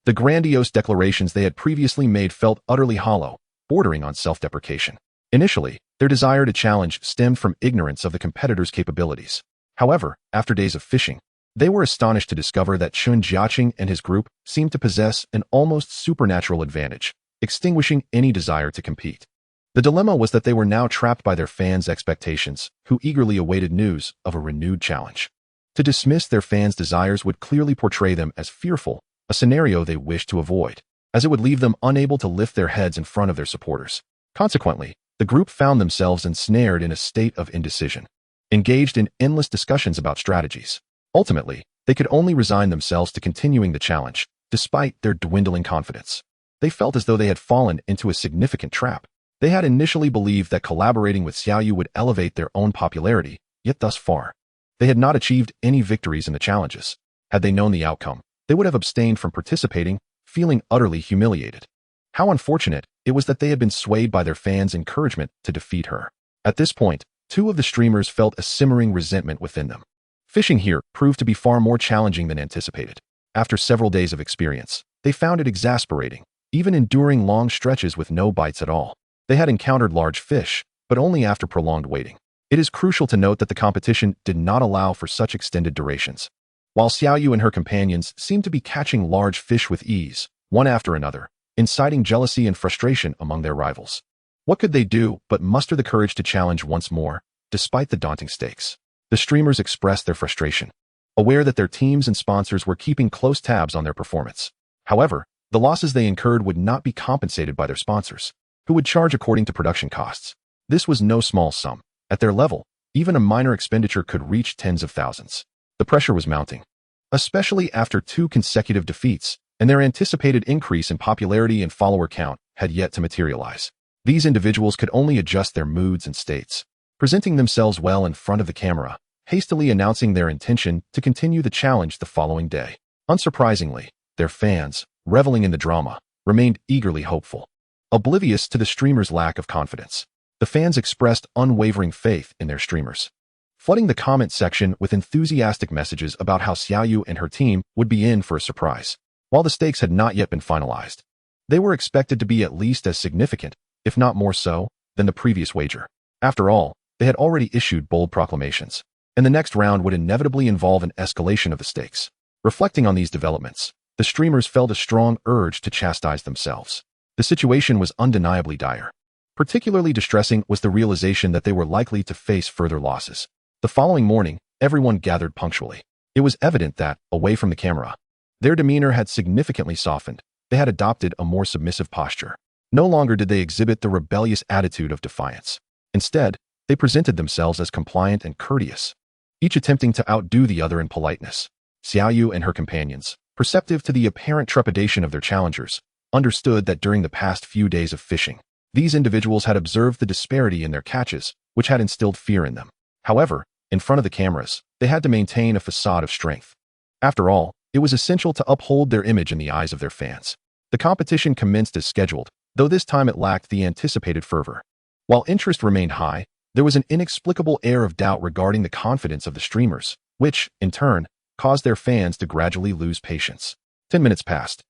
the grandiose declarations they had previously made felt utterly hollow, bordering on self-deprecation. Initially, their desire to challenge stemmed from ignorance of the competitors' capabilities. However, after days of fishing, They were astonished to discover that Chen Jiacheng and his group seemed to possess an almost supernatural advantage, extinguishing any desire to compete. The dilemma was that they were now trapped by their fans' expectations, who eagerly awaited news of a renewed challenge. To dismiss their fans' desires would clearly portray them as fearful, a scenario they wished to avoid, as it would leave them unable to lift their heads in front of their supporters. Consequently, the group found themselves ensnared in a state of indecision, engaged in endless discussions about strategies. Ultimately, they could only resign themselves to continuing the challenge, despite their dwindling confidence. They felt as though they had fallen into a significant trap. They had initially believed that collaborating with Xiaoyu would elevate their own popularity, yet thus far, they had not achieved any victories in the challenges. Had they known the outcome, they would have abstained from participating, feeling utterly humiliated. How unfortunate it was that they had been swayed by their fans' encouragement to defeat her. At this point, two of the streamers felt a simmering resentment within them. Fishing here proved to be far more challenging than anticipated. After several days of experience, they found it exasperating, even enduring long stretches with no bites at all. They had encountered large fish, but only after prolonged waiting. It is crucial to note that the competition did not allow for such extended durations. While Xiaoyu and her companions seemed to be catching large fish with ease, one after another, inciting jealousy and frustration among their rivals. What could they do but muster the courage to challenge once more, despite the daunting stakes? The streamers expressed their frustration, aware that their teams and sponsors were keeping close tabs on their performance. However, the losses they incurred would not be compensated by their sponsors, who would charge according to production costs. This was no small sum. At their level, even a minor expenditure could reach tens of thousands. The pressure was mounting, especially after 2 consecutive defeats, and their anticipated increase in popularity and follower count had yet to materialize. These individuals could only adjust their moods and states, presenting themselves well in front of the camera, hastily announcing their intention to continue the challenge the following day. Unsurprisingly, their fans, reveling in the drama, remained eagerly hopeful. Oblivious to the streamers' lack of confidence, the fans expressed unwavering faith in their streamers, flooding the comment section with enthusiastic messages about how Xiaoyu and her team would be in for a surprise. While the stakes had not yet been finalized, they were expected to be at least as significant, if not more so, than the previous wager. After all, they had already issued bold proclamations, and the next round would inevitably involve an escalation of the stakes. Reflecting on these developments, the streamers felt a strong urge to chastise themselves. The situation was undeniably dire. Particularly distressing was the realization that they were likely to face further losses. The following morning, everyone gathered punctually. It was evident that, away from the camera, their demeanor had significantly softened. They had adopted a more submissive posture. No longer did they exhibit the rebellious attitude of defiance. Instead, they presented themselves as compliant and courteous, each attempting to outdo the other in politeness. Xiaoyu and her companions, perceptive to the apparent trepidation of their challengers, understood that during the past few days of fishing, these individuals had observed the disparity in their catches, which had instilled fear in them. However, in front of the cameras, they had to maintain a facade of strength. After all, it was essential to uphold their image in the eyes of their fans. The competition commenced as scheduled, though this time it lacked the anticipated fervor. While interest remained high, there was an inexplicable air of doubt regarding the confidence of the streamers, which, in turn, caused their fans to gradually lose patience. 10 minutes passed,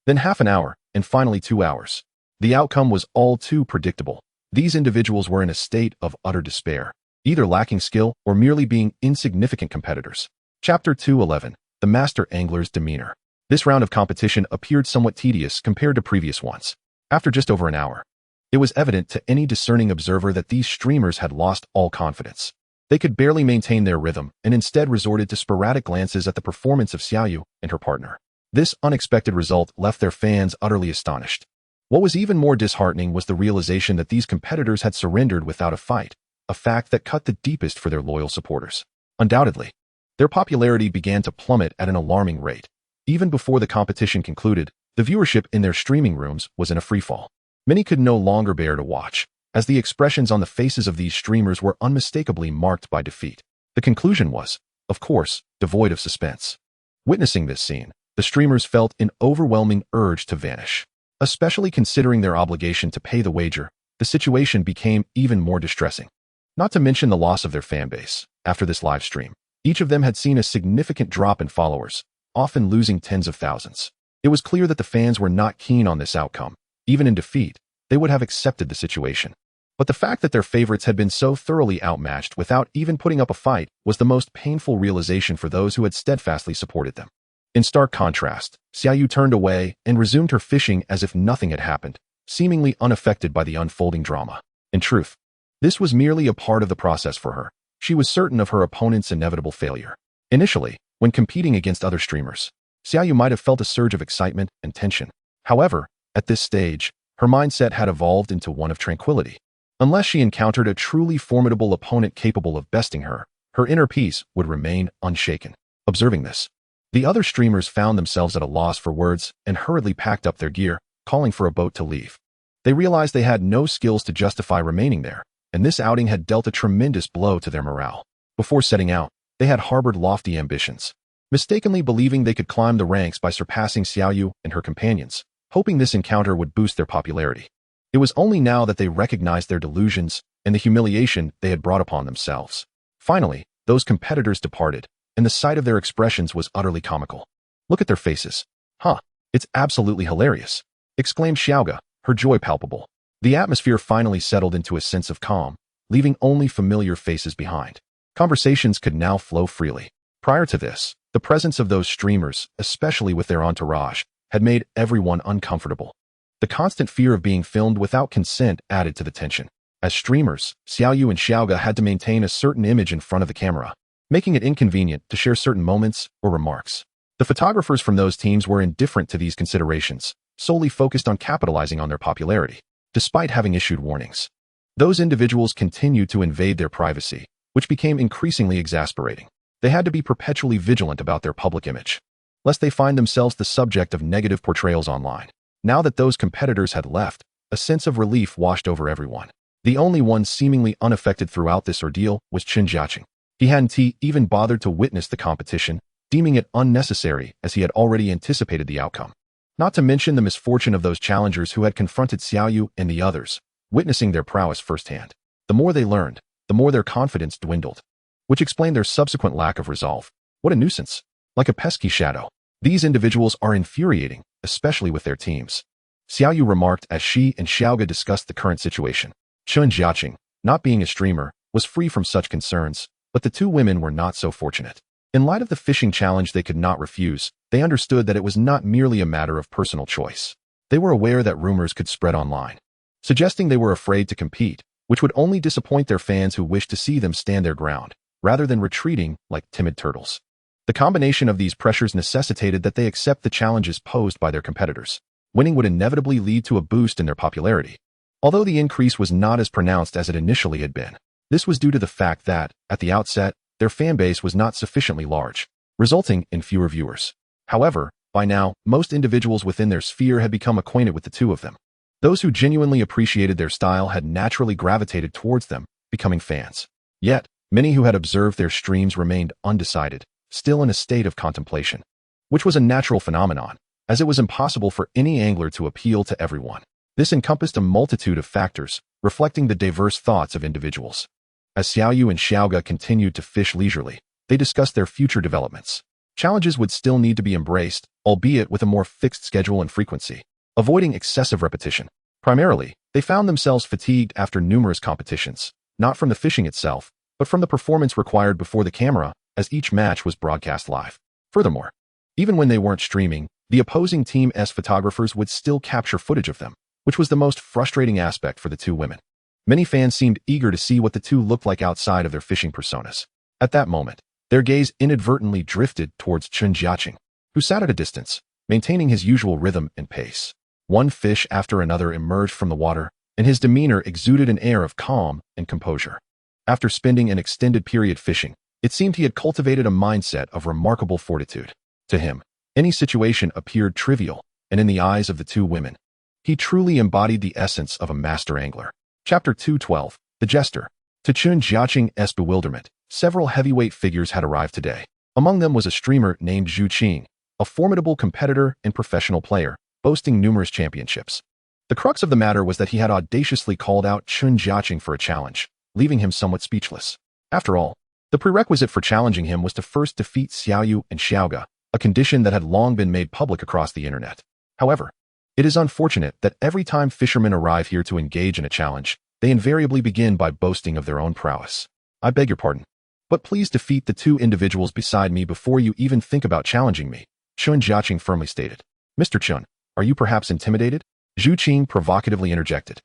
then half an hour, and finally 2 hours. The outcome was all too predictable. These individuals were in a state of utter despair, either lacking skill or merely being insignificant competitors. Chapter 2:11. The Master Angler's Demeanor. This round of competition appeared somewhat tedious compared to previous ones. After just over an hour, it was evident to any discerning observer that these streamers had lost all confidence. They could barely maintain their rhythm and instead resorted to sporadic glances at the performance of Xiaoyu and her partner. This unexpected result left their fans utterly astonished. What was even more disheartening was the realization that these competitors had surrendered without a fight, a fact that cut the deepest for their loyal supporters. Undoubtedly, their popularity began to plummet at an alarming rate. Even before the competition concluded, the viewership in their streaming rooms was in a freefall. Many could no longer bear to watch, as the expressions on the faces of these streamers were unmistakably marked by defeat. The conclusion was, of course, devoid of suspense. Witnessing this scene, the streamers felt an overwhelming urge to vanish. Especially considering their obligation to pay the wager, the situation became even more distressing. Not to mention the loss of their fanbase. After this live stream, each of them had seen a significant drop in followers, often losing tens of thousands. It was clear that the fans were not keen on this outcome. Even in defeat, they would have accepted the situation. But the fact that their favorites had been so thoroughly outmatched without even putting up a fight was the most painful realization for those who had steadfastly supported them. In stark contrast, Xiaoyu turned away and resumed her fishing as if nothing had happened, seemingly unaffected by the unfolding drama. In truth, this was merely a part of the process for her. She was certain of her opponent's inevitable failure. Initially, when competing against other streamers, Xiaoyu might have felt a surge of excitement and tension. However, at this stage, her mindset had evolved into one of tranquility. Unless she encountered a truly formidable opponent capable of besting her, her inner peace would remain unshaken. Observing this, the other streamers found themselves at a loss for words and hurriedly packed up their gear, calling for a boat to leave. They realized they had no skills to justify remaining there, and this outing had dealt a tremendous blow to their morale. Before setting out, they had harbored lofty ambitions, mistakenly believing they could climb the ranks by surpassing Xiaoyu and her companions, hoping this encounter would boost their popularity. It was only now that they recognized their delusions and the humiliation they had brought upon themselves. Finally, those competitors departed, and the sight of their expressions was utterly comical. "Look at their faces. Huh, it's absolutely hilarious," exclaimed Xiaoga, her joy palpable. The atmosphere finally settled into a sense of calm, leaving only familiar faces behind. Conversations could now flow freely. Prior to this, the presence of those streamers, especially with their entourage, had made everyone uncomfortable. The constant fear of being filmed without consent added to the tension. As streamers, Xiaoyu and Xiaoga had to maintain a certain image in front of the camera, making it inconvenient to share certain moments or remarks. The photographers from those teams were indifferent to these considerations, solely focused on capitalizing on their popularity. Despite having issued warnings, those individuals continued to invade their privacy, which became increasingly exasperating. They had to be perpetually vigilant about their public image, lest they find themselves the subject of negative portrayals online. Now that those competitors had left, a sense of relief washed over everyone. The only one seemingly unaffected throughout this ordeal was Chen Jiacheng. He hadn't even bothered to witness the competition, deeming it unnecessary as he had already anticipated the outcome. Not to mention the misfortune of those challengers who had confronted Xiaoyu and the others, witnessing their prowess firsthand. The more they learned, the more their confidence dwindled, which explained their subsequent lack of resolve. What a nuisance. Like a pesky shadow. These individuals are infuriating, especially with their teams, Xiaoyu remarked as she and Xiaoga discussed the current situation. Chen Jiacheng, not being a streamer, was free from such concerns, but the two women were not so fortunate. In light of the fishing challenge they could not refuse, they understood that it was not merely a matter of personal choice. They were aware that rumors could spread online, suggesting they were afraid to compete, which would only disappoint their fans who wished to see them stand their ground, rather than retreating like timid turtles. The combination of these pressures necessitated that they accept the challenges posed by their competitors. Winning would inevitably lead to a boost in their popularity. Although the increase was not as pronounced as it initially had been, this was due to the fact that, at the outset, their fan base was not sufficiently large, resulting in fewer viewers. However, by now, most individuals within their sphere had become acquainted with the two of them. Those who genuinely appreciated their style had naturally gravitated towards them, becoming fans. Yet, many who had observed their streams remained undecided, still in a state of contemplation, which was a natural phenomenon, as it was impossible for any angler to appeal to everyone. This encompassed a multitude of factors, reflecting the diverse thoughts of individuals. As Xiaoyu and Xiaoga continued to fish leisurely, they discussed their future developments. Challenges would still need to be embraced, albeit with a more fixed schedule and frequency, avoiding excessive repetition. Primarily, they found themselves fatigued after numerous competitions, not from the fishing itself, but from the performance required before the camera, as each match was broadcast live. Furthermore, even when they weren't streaming, the opposing team's photographers would still capture footage of them, which was the most frustrating aspect for the two women. Many fans seemed eager to see what the two looked like outside of their fishing personas. At that moment, their gaze inadvertently drifted towards Chen Jiacheng, who sat at a distance, maintaining his usual rhythm and pace. One fish after another emerged from the water, and his demeanor exuded an air of calm and composure. After spending an extended period fishing, it seemed he had cultivated a mindset of remarkable fortitude. To him, any situation appeared trivial, and in the eyes of the two women, he truly embodied the essence of a master angler. Chapter 212, The Jester. To Chen Jiacheng's bewilderment, several heavyweight figures had arrived today. Among them was a streamer named Zhu Qing, a formidable competitor and professional player, boasting numerous championships. The crux of the matter was that he had audaciously called out Chen Jiacheng for a challenge, leaving him somewhat speechless. After all, the prerequisite for challenging him was to first defeat Xiaoyu and Xiaoga, a condition that had long been made public across the internet. However, it is unfortunate that every time fishermen arrive here to engage in a challenge, they they invariably begin by boasting of their own prowess. I beg your pardon, but please defeat the two individuals beside me before you even think about challenging me, Chen Jiacheng firmly stated. Mr. Chen, are you perhaps intimidated? Zhu Qing provocatively interjected,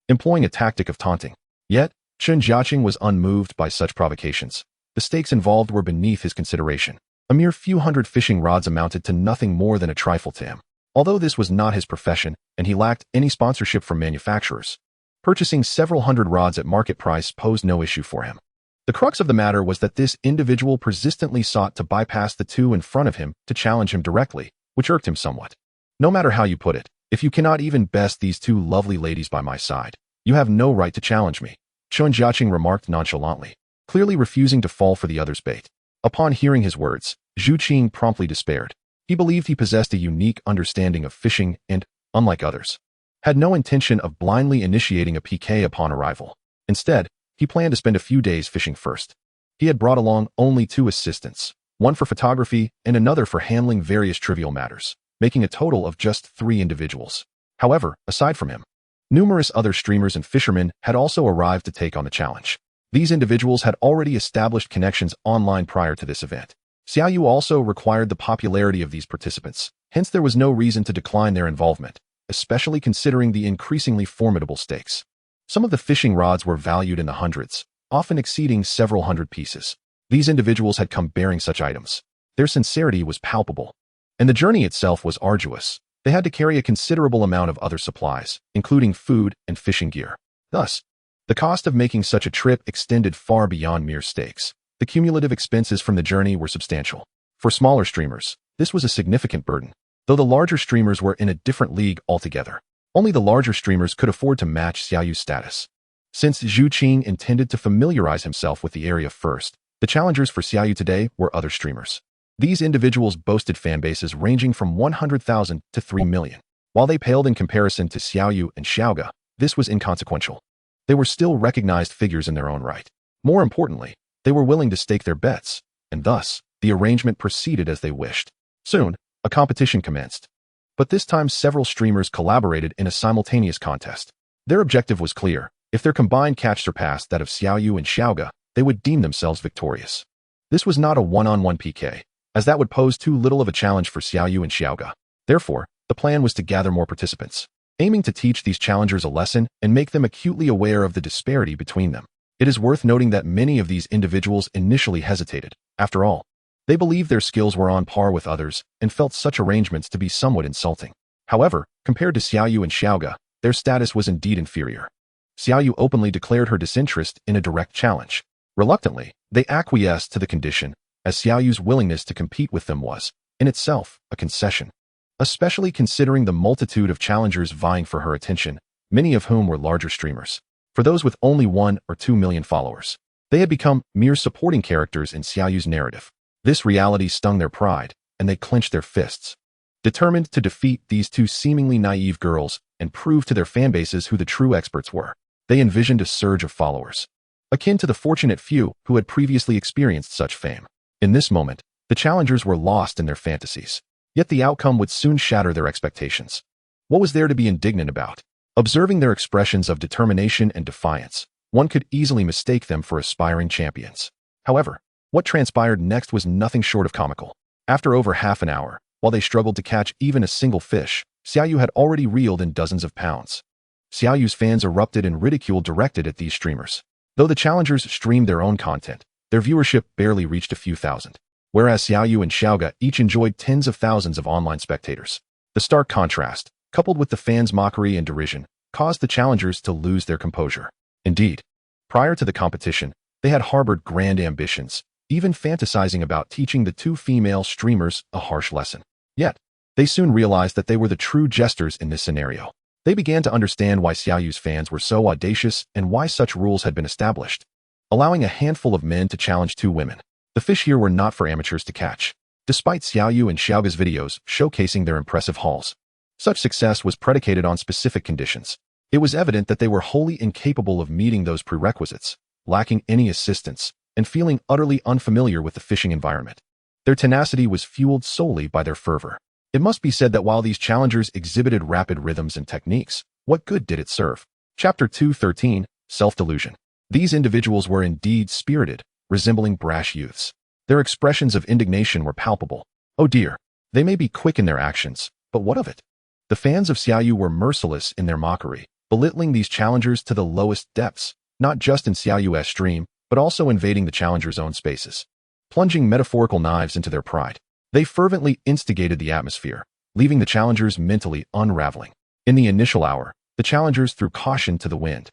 employing a tactic of taunting. Yet, Chen Jiacheng was unmoved by such provocations. The stakes involved were beneath his consideration. A mere few hundred fishing rods amounted to nothing more than a trifle to him. Although this was not his profession, and he lacked any sponsorship from manufacturers, purchasing several hundred rods at market price posed no issue for him. The crux of the matter was that this individual persistently sought to bypass the two in front of him to challenge him directly, which irked him somewhat. No matter how you put it, if you cannot even best these two lovely ladies by my side, you have no right to challenge me, Chen Jiacheng remarked nonchalantly, clearly refusing to fall for the other's bait. Upon hearing his words, Zhu Qing promptly despaired. He believed he possessed a unique understanding of fishing and, unlike others, had no intention of blindly initiating a PK upon arrival. Instead, he planned to spend a few days fishing first. He had brought along only two assistants, one for photography and another for handling various trivial matters, making a total of just 3 individuals. However, aside from him, numerous other streamers and fishermen had also arrived to take on the challenge. These individuals had already established connections online prior to this event. Xiaoyu also required the popularity of these participants, hence there was no reason to decline their involvement, especially considering the increasingly formidable stakes. Some of the fishing rods were valued in the hundreds, often exceeding several hundred pieces. These individuals had come bearing such items. Their sincerity was palpable, and the journey itself was arduous. They had to carry a considerable amount of other supplies, including food and fishing gear. Thus, the cost of making such a trip extended far beyond mere stakes. The cumulative expenses from the journey were substantial. For smaller streamers, this was a significant burden, though the larger streamers were in a different league altogether. Only the larger streamers could afford to match Xiaoyu's status. Since Zhu Qing intended to familiarize himself with the area first, the challengers for Xiaoyu today were other streamers. These individuals boasted fan bases ranging from 100,000 to 3 million. While they paled in comparison to Xiaoyu and Saga, this was inconsequential. They were still recognized figures in their own right. More importantly, they were willing to stake their bets, and thus, the arrangement proceeded as they wished. Soon, a competition commenced. But this time several streamers collaborated in a simultaneous contest. Their objective was clear. If their combined catch surpassed that of Xiaoyu and Saga, they would deem themselves victorious. This was not a one-on-one PK, as that would pose too little of a challenge for Xiaoyu and Saga. Therefore, the plan was to gather more participants, aiming to teach these challengers a lesson and make them acutely aware of the disparity between them. It is worth noting that many of these individuals initially hesitated. After all, they believed their skills were on par with others and felt such arrangements to be somewhat insulting. However, compared to Xiaoyu and Saga, their status was indeed inferior. Xiaoyu openly declared her disinterest in a direct challenge. Reluctantly, they acquiesced to the condition, as Xiaoyu's willingness to compete with them was, in itself, a concession. Especially considering the multitude of challengers vying for her attention, many of whom were larger streamers. For those with only 1 or 2 million followers, they had become mere supporting characters in Xiaoyu's narrative. This reality stung their pride, and they clenched their fists, determined to defeat these two seemingly naive girls and prove to their fanbases who the true experts were. They envisioned a surge of followers, akin to the fortunate few who had previously experienced such fame. In this moment, the challengers were lost in their fantasies, yet the outcome would soon shatter their expectations. What was there to be indignant about? Observing their expressions of determination and defiance, one could easily mistake them for aspiring champions. However, what transpired next was nothing short of comical. After over half an hour, while they struggled to catch even a single fish, Xiaoyu had already reeled in dozens of pounds. Xiaoyu's fans erupted in ridicule directed at these streamers. Though the challengers streamed their own content, their viewership barely reached a few thousand, whereas Xiaoyu and Saga each enjoyed tens of thousands of online spectators. The stark contrast, coupled with the fans' mockery and derision, caused the challengers to lose their composure. Indeed, prior to the competition, they had harbored grand ambitions, even fantasizing about teaching the two female streamers a harsh lesson. Yet, they soon realized that they were the true jesters in this scenario. They began to understand why Xiaoyu's fans were so audacious and why such rules had been established, allowing a handful of men to challenge 2 women. The fish here were not for amateurs to catch, despite Xiaoyu and Xiaoga's videos showcasing their impressive hauls. Such success was predicated on specific conditions. It was evident that they were wholly incapable of meeting those prerequisites, lacking any assistance, and feeling utterly unfamiliar with the fishing environment. Their tenacity was fueled solely by their fervor. It must be said that while these challengers exhibited rapid rhythms and techniques, what good did it serve? Chapter 2:13, self-delusion. These individuals were indeed spirited, resembling brash youths. Their expressions of indignation were palpable. Oh dear, they may be quick in their actions, but what of it? The fans of Xiaoyu were merciless in their mockery, belittling these challengers to the lowest depths, not just in Xiaoyu's stream, but also invading the challengers' own spaces. Plunging metaphorical knives into their pride, they fervently instigated the atmosphere, leaving the challengers mentally unraveling. In the initial hour, the challengers threw caution to the wind,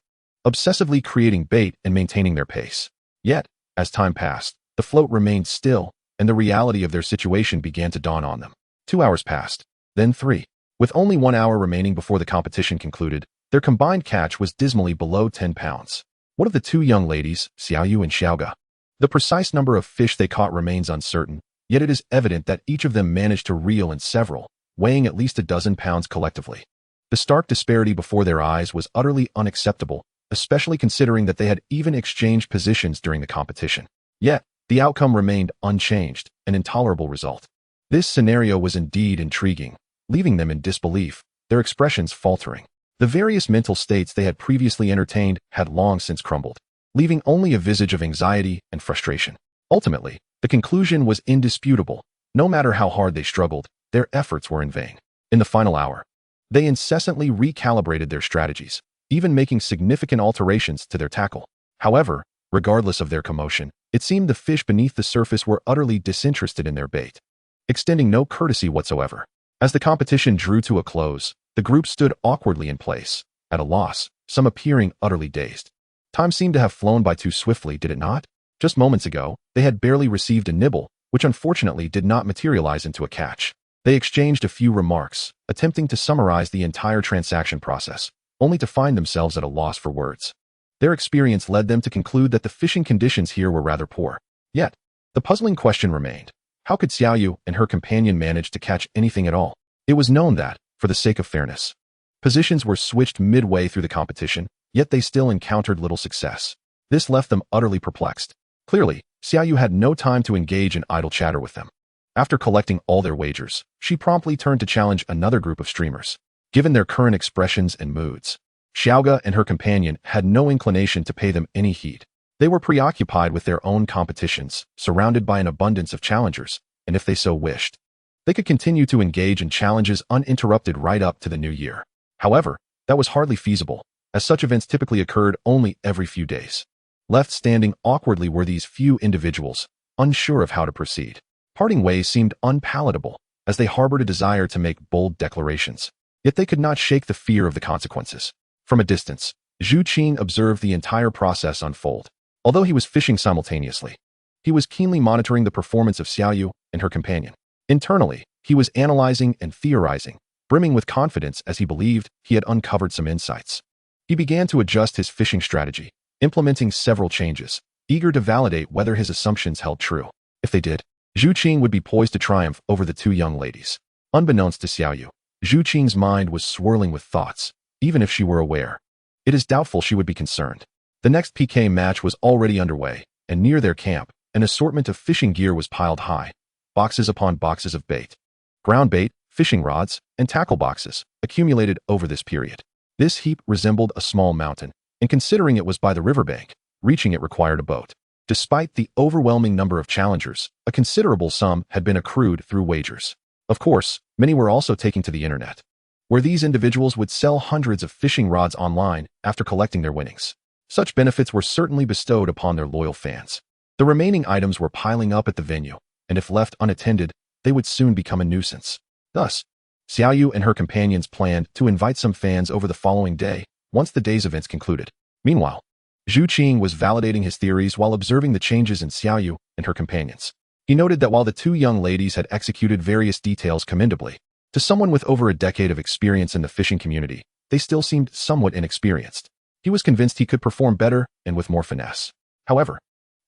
obsessively creating bait and maintaining their pace. Yet, as time passed, the float remained still, and the reality of their situation began to dawn on them. 2 hours passed, then 3. With only 1 hour remaining before the competition concluded, their combined catch was dismally below 10 pounds. What of the two young ladies, Xiaoyu and Saga? The precise number of fish they caught remains uncertain, yet it is evident that each of them managed to reel in several, weighing at least a dozen pounds collectively. The stark disparity before their eyes was utterly unacceptable, especially considering that they had even exchanged positions during the competition. Yet, the outcome remained unchanged, an intolerable result. This scenario was indeed intriguing, leaving them in disbelief, their expressions faltering. The various mental states they had previously entertained had long since crumbled, leaving only a visage of anxiety and frustration. Ultimately, the conclusion was indisputable. No matter how hard they struggled, their efforts were in vain. In the final hour, they incessantly recalibrated their strategies, even making significant alterations to their tackle. However, regardless of their commotion, it seemed the fish beneath the surface were utterly disinterested in their bait, extending no courtesy whatsoever. As the competition drew to a close, the group stood awkwardly in place, at a loss, some appearing utterly dazed. Time seemed to have flown by too swiftly, did it not? Just moments ago, they had barely received a nibble, which unfortunately did not materialize into a catch. They exchanged a few remarks, attempting to summarize the entire transaction process, only to find themselves at a loss for words. Their experience led them to conclude that the fishing conditions here were rather poor. Yet, the puzzling question remained. How could Xiaoyu and her companion manage to catch anything at all? It was known that, for the sake of fairness, positions were switched midway through the competition, yet they still encountered little success. This left them utterly perplexed. Clearly, Xiaoyu had no time to engage in idle chatter with them. After collecting all their wagers, she promptly turned to challenge another group of streamers. Given their current expressions and moods, Xiaoga and her companion had no inclination to pay them any heed. They were preoccupied with their own competitions, surrounded by an abundance of challengers, and if they so wished, they could continue to engage in challenges uninterrupted right up to the new year. However, that was hardly feasible, as such events typically occurred only every few days. Left standing awkwardly were these few individuals, unsure of how to proceed. Parting ways seemed unpalatable, as they harbored a desire to make bold declarations. Yet they could not shake the fear of the consequences. From a distance, Zhu Qing observed the entire process unfold. Although he was fishing simultaneously, he was keenly monitoring the performance of Xiaoyu and her companion. Internally, he was analyzing and theorizing, brimming with confidence as he believed he had uncovered some insights. He began to adjust his fishing strategy, implementing several changes, eager to validate whether his assumptions held true. If they did, Zhu Qing would be poised to triumph over the two young ladies. Unbeknownst to Xiaoyu, Zhu Qing's mind was swirling with thoughts, even if she were aware. It is doubtful she would be concerned. The next PK match was already underway, and near their camp, an assortment of fishing gear was piled high, boxes upon boxes of bait. Ground bait, fishing rods, and tackle boxes accumulated over this period. This heap resembled a small mountain, and considering it was by the riverbank, reaching it required a boat. Despite the overwhelming number of challengers, a considerable sum had been accrued through wagers. Of course, many were also taking to the internet, where these individuals would sell hundreds of fishing rods online after collecting their winnings. Such benefits were certainly bestowed upon their loyal fans. The remaining items were piling up at the venue, and if left unattended, they would soon become a nuisance. Thus, Xiaoyu and her companions planned to invite some fans over the following day, once the day's events concluded. Meanwhile, Zhu Qing was validating his theories while observing the changes in Xiaoyu and her companions. He noted that while the two young ladies had executed various details commendably, to someone with over a decade of experience in the fishing community, they still seemed somewhat inexperienced. He was convinced he could perform better and with more finesse. However,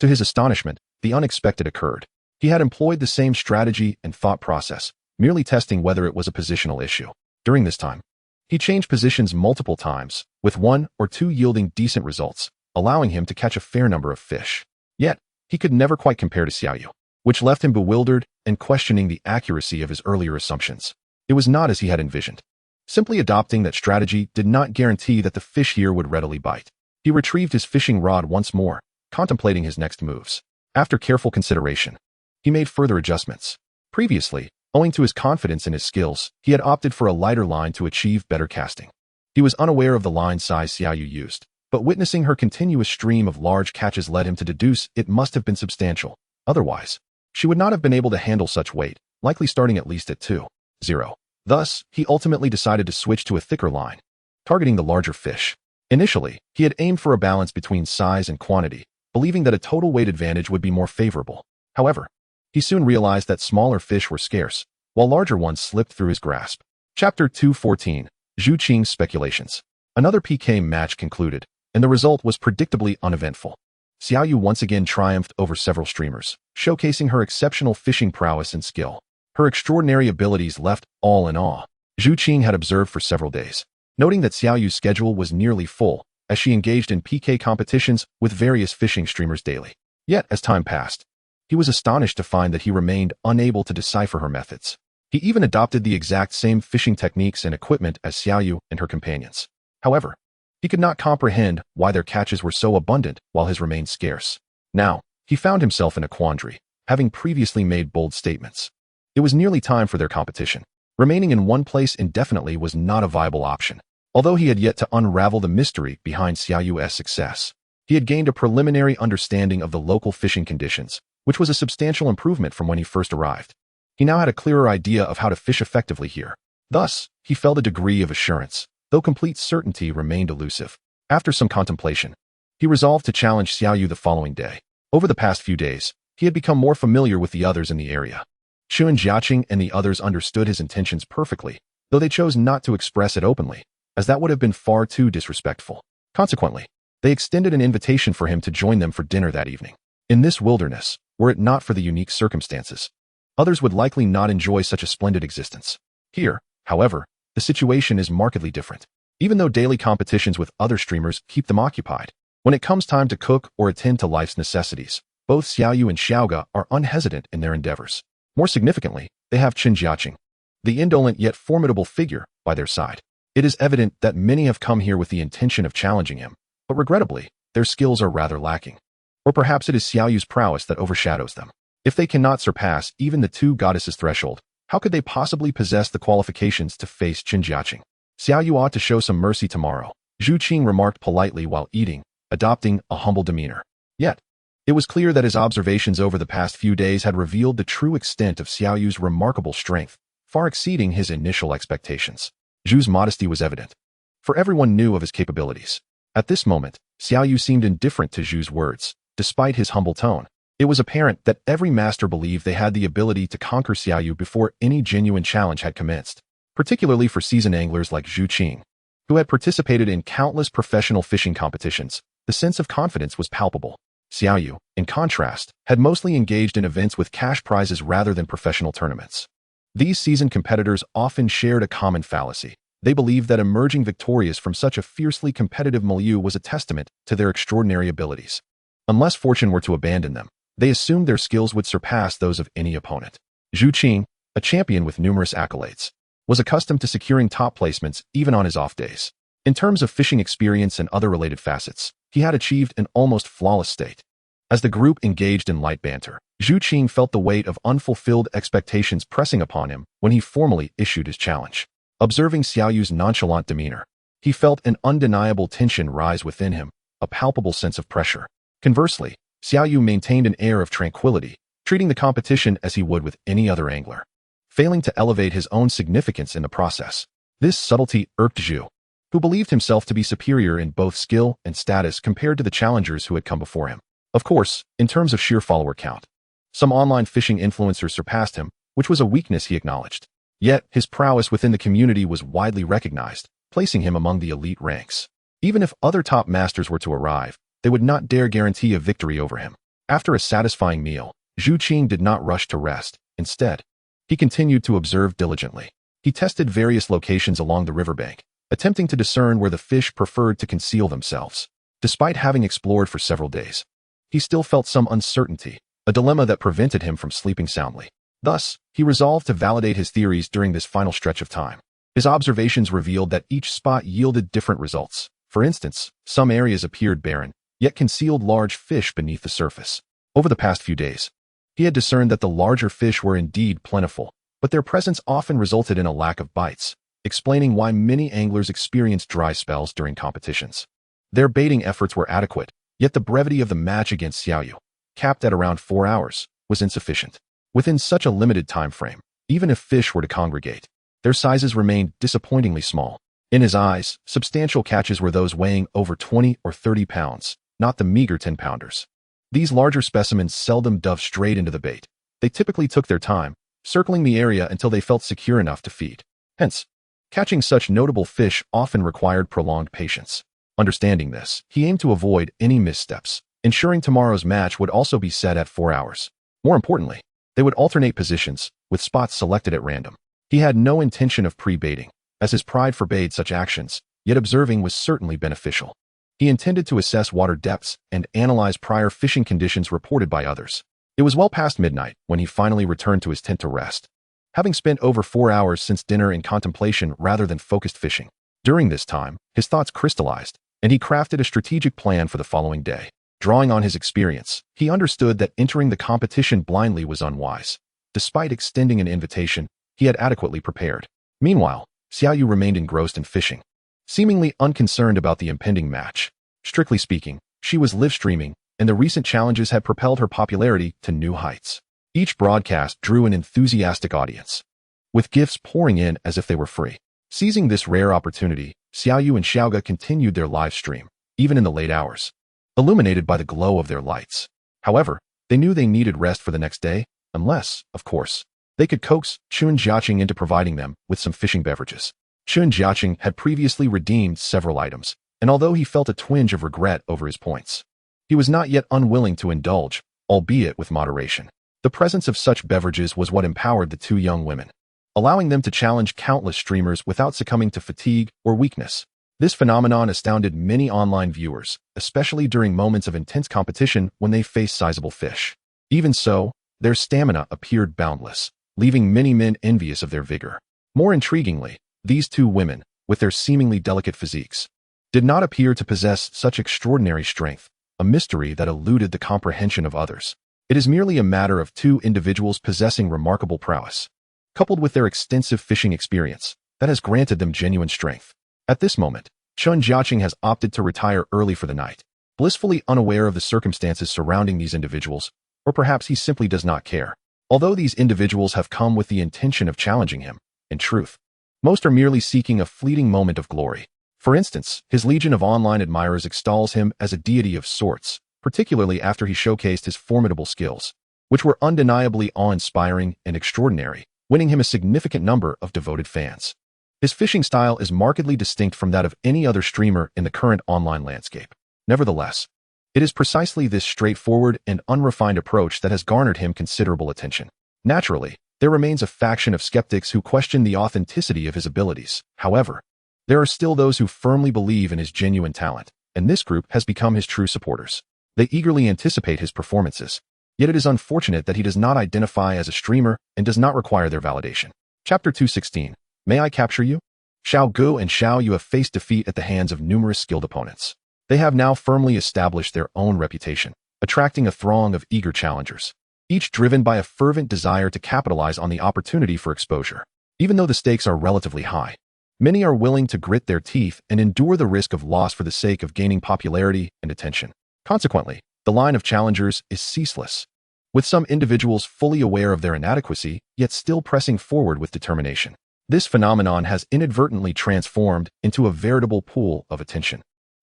to his astonishment, the unexpected occurred. He had employed the same strategy and thought process, merely testing whether it was a positional issue. During this time, he changed positions multiple times, with one or two yielding decent results, allowing him to catch a fair number of fish. Yet, he could never quite compare to Xiaoyu, which left him bewildered and questioning the accuracy of his earlier assumptions. It was not as he had envisioned. Simply adopting that strategy did not guarantee that the fish here would readily bite. He retrieved his fishing rod once more, contemplating his next moves. After careful consideration, he made further adjustments. Previously, owing to his confidence in his skills, he had opted for a lighter line to achieve better casting. He was unaware of the line size Xiaoyu used, but witnessing her continuous stream of large catches led him to deduce it must have been substantial. Otherwise, she would not have been able to handle such weight, likely starting at least at 2.0. Thus, he ultimately decided to switch to a thicker line, targeting the larger fish. Initially, he had aimed for a balance between size and quantity, believing that a total weight advantage would be more favorable. However, he soon realized that smaller fish were scarce, while larger ones slipped through his grasp. Chapter 214. Zhu Qing's Speculations. Another PK match concluded, and the result was predictably uneventful. Xiaoyu once again triumphed over several streamers, showcasing her exceptional fishing prowess and skill. Her extraordinary abilities left all in awe. Zhu Qing had observed for several days, noting that Xiaoyu's schedule was nearly full, as she engaged in PK competitions with various fishing streamers daily. Yet, as time passed, he was astonished to find that he remained unable to decipher her methods. He even adopted the exact same fishing techniques and equipment as Xiaoyu and her companions. However, he could not comprehend why their catches were so abundant while his remained scarce. Now, he found himself in a quandary, having previously made bold statements. It was nearly time for their competition. Remaining in one place indefinitely was not a viable option. Although he had yet to unravel the mystery behind Xiaoyu's success, he had gained a preliminary understanding of the local fishing conditions, which was a substantial improvement from when he first arrived. He now had a clearer idea of how to fish effectively here. Thus, he felt a degree of assurance, though complete certainty remained elusive. After some contemplation, he resolved to challenge Xiaoyu the following day. Over the past few days, he had become more familiar with the others in the area. Chen Jiacheng and the others understood his intentions perfectly, though they chose not to express it openly, as that would have been far too disrespectful. Consequently, they extended an invitation for him to join them for dinner that evening. In this wilderness, were it not for the unique circumstances, others would likely not enjoy such a splendid existence. Here, however, the situation is markedly different. Even though daily competitions with other streamers keep them occupied, when it comes time to cook or attend to life's necessities, both Xiaoyu and Saga are unhesitant in their endeavors. More significantly, they have Chen Jiacheng, the indolent yet formidable figure, by their side. It is evident that many have come here with the intention of challenging him, but regrettably, their skills are rather lacking. Or perhaps it is Xiaoyu's prowess that overshadows them. If they cannot surpass even the two goddesses threshold, how could they possibly possess the qualifications to face Chen Jiacheng? Xiaoyu ought to show some mercy tomorrow, Zhu Qing remarked politely while eating, adopting a humble demeanor. Yet, it was clear that his observations over the past few days had revealed the true extent of Xiaoyu's remarkable strength, far exceeding his initial expectations. Zhu's modesty was evident, for everyone knew of his capabilities. At this moment, Xiaoyu seemed indifferent to Zhu's words, despite his humble tone. It was apparent that every master believed they had the ability to conquer Xiaoyu before any genuine challenge had commenced, particularly for seasoned anglers like Zhu Qing, who had participated in countless professional fishing competitions. The sense of confidence was palpable. Xiaoyu, in contrast, had mostly engaged in events with cash prizes rather than professional tournaments. These seasoned competitors often shared a common fallacy. They believed that emerging victorious from such a fiercely competitive milieu was a testament to their extraordinary abilities. Unless fortune were to abandon them, they assumed their skills would surpass those of any opponent. Zhu Qing, a champion with numerous accolades, was accustomed to securing top placements even on his off days. In terms of fishing experience and other related facets, he had achieved an almost flawless state. As the group engaged in light banter, Zhu Qing felt the weight of unfulfilled expectations pressing upon him when he formally issued his challenge. Observing Xiaoyu's nonchalant demeanor, he felt an undeniable tension rise within him, a palpable sense of pressure. Conversely, Xiaoyu maintained an air of tranquility, treating the competition as he would with any other angler, failing to elevate his own significance in the process. This subtlety irked Zhu, who believed himself to be superior in both skill and status compared to the challengers who had come before him. Of course, in terms of sheer follower count, some online fishing influencers surpassed him, which was a weakness he acknowledged. Yet, his prowess within the community was widely recognized, placing him among the elite ranks. Even if other top masters were to arrive, they would not dare guarantee a victory over him. After a satisfying meal, Zhu Qing did not rush to rest. Instead, he continued to observe diligently. He tested various locations along the riverbank, attempting to discern where the fish preferred to conceal themselves. Despite having explored for several days, he still felt some uncertainty, a dilemma that prevented him from sleeping soundly. Thus, he resolved to validate his theories during this final stretch of time. His observations revealed that each spot yielded different results. For instance, some areas appeared barren, yet concealed large fish beneath the surface. Over the past few days, he had discerned that the larger fish were indeed plentiful, but their presence often resulted in a lack of bites, explaining why many anglers experienced dry spells during competitions. Their baiting efforts were adequate, yet the brevity of the match against Xiaoyu, capped at around 4 hours, was insufficient. Within such a limited time frame, even if fish were to congregate, their sizes remained disappointingly small. In his eyes, substantial catches were those weighing over 20 or 30 pounds, not the meager 10-pounders. These larger specimens seldom dove straight into the bait. They typically took their time, circling the area until they felt secure enough to feed. Hence, catching such notable fish often required prolonged patience. Understanding this, he aimed to avoid any missteps, ensuring tomorrow's match would also be set at 4 hours. More importantly, they would alternate positions, with spots selected at random. He had no intention of pre-baiting, as his pride forbade such actions, yet observing was certainly beneficial. He intended to assess water depths and analyze prior fishing conditions reported by others. It was well past midnight when he finally returned to his tent to rest, having spent over 4 hours since dinner in contemplation rather than focused fishing. During this time, his thoughts crystallized, and he crafted a strategic plan for the following day. Drawing on his experience, he understood that entering the competition blindly was unwise. Despite extending an invitation, he had adequately prepared. Meanwhile, Xiaoyu remained engrossed in fishing, seemingly unconcerned about the impending match. Strictly speaking, she was live-streaming, and the recent challenges had propelled her popularity to new heights. Each broadcast drew an enthusiastic audience, with gifts pouring in as if they were free. Seizing this rare opportunity, Xiaoyu and Saga continued their live stream, even in the late hours, illuminated by the glow of their lights. However, they knew they needed rest for the next day, unless, of course, they could coax Chen Jiacheng into providing them with some fishing beverages. Chen Jiacheng had previously redeemed several items, and although he felt a twinge of regret over his points, he was not yet unwilling to indulge, albeit with moderation. The presence of such beverages was what empowered the two young women, allowing them to challenge countless streamers without succumbing to fatigue or weakness. This phenomenon astounded many online viewers, especially during moments of intense competition when they faced sizable fish. Even so, their stamina appeared boundless, leaving many men envious of their vigor. More intriguingly, these two women, with their seemingly delicate physiques, did not appear to possess such extraordinary strength, a mystery that eluded the comprehension of others. It is merely a matter of two individuals possessing remarkable prowess, coupled with their extensive fishing experience, that has granted them genuine strength. At this moment, Chen Jiacheng has opted to retire early for the night, blissfully unaware of the circumstances surrounding these individuals, or perhaps he simply does not care. Although these individuals have come with the intention of challenging him, in truth, most are merely seeking a fleeting moment of glory. For instance, his legion of online admirers extols him as a deity of sorts, particularly after he showcased his formidable skills, which were undeniably awe-inspiring and extraordinary, winning him a significant number of devoted fans. His fishing style is markedly distinct from that of any other streamer in the current online landscape. Nevertheless, it is precisely this straightforward and unrefined approach that has garnered him considerable attention. Naturally, there remains a faction of skeptics who question the authenticity of his abilities. However, there are still those who firmly believe in his genuine talent, and this group has become his true supporters. They eagerly anticipate his performances, yet it is unfortunate that he does not identify as a streamer and does not require their validation. Chapter 216. May I capture you? Xiao Gu and Xiao Yu have faced defeat at the hands of numerous skilled opponents. They have now firmly established their own reputation, attracting a throng of eager challengers, each driven by a fervent desire to capitalize on the opportunity for exposure. Even though the stakes are relatively high, many are willing to grit their teeth and endure the risk of loss for the sake of gaining popularity and attention. Consequently, the line of challengers is ceaseless, with some individuals fully aware of their inadequacy, yet still pressing forward with determination. This phenomenon has inadvertently transformed into a veritable pool of attention,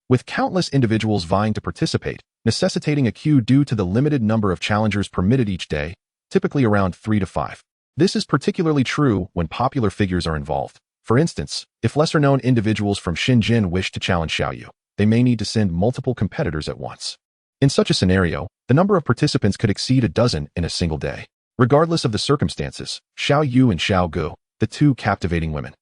with countless individuals vying to participate, necessitating a queue due to the limited number of challengers permitted each day, typically around 3 to 5. This is particularly true when popular figures are involved. For instance, if lesser-known individuals from Shenzhen wish to challenge Xiaoyu, they may need to send multiple competitors at once. In such a scenario, the number of participants could exceed a dozen in a single day. Regardless of the circumstances, Xiaoyu and Xiao Gu, the two captivating women,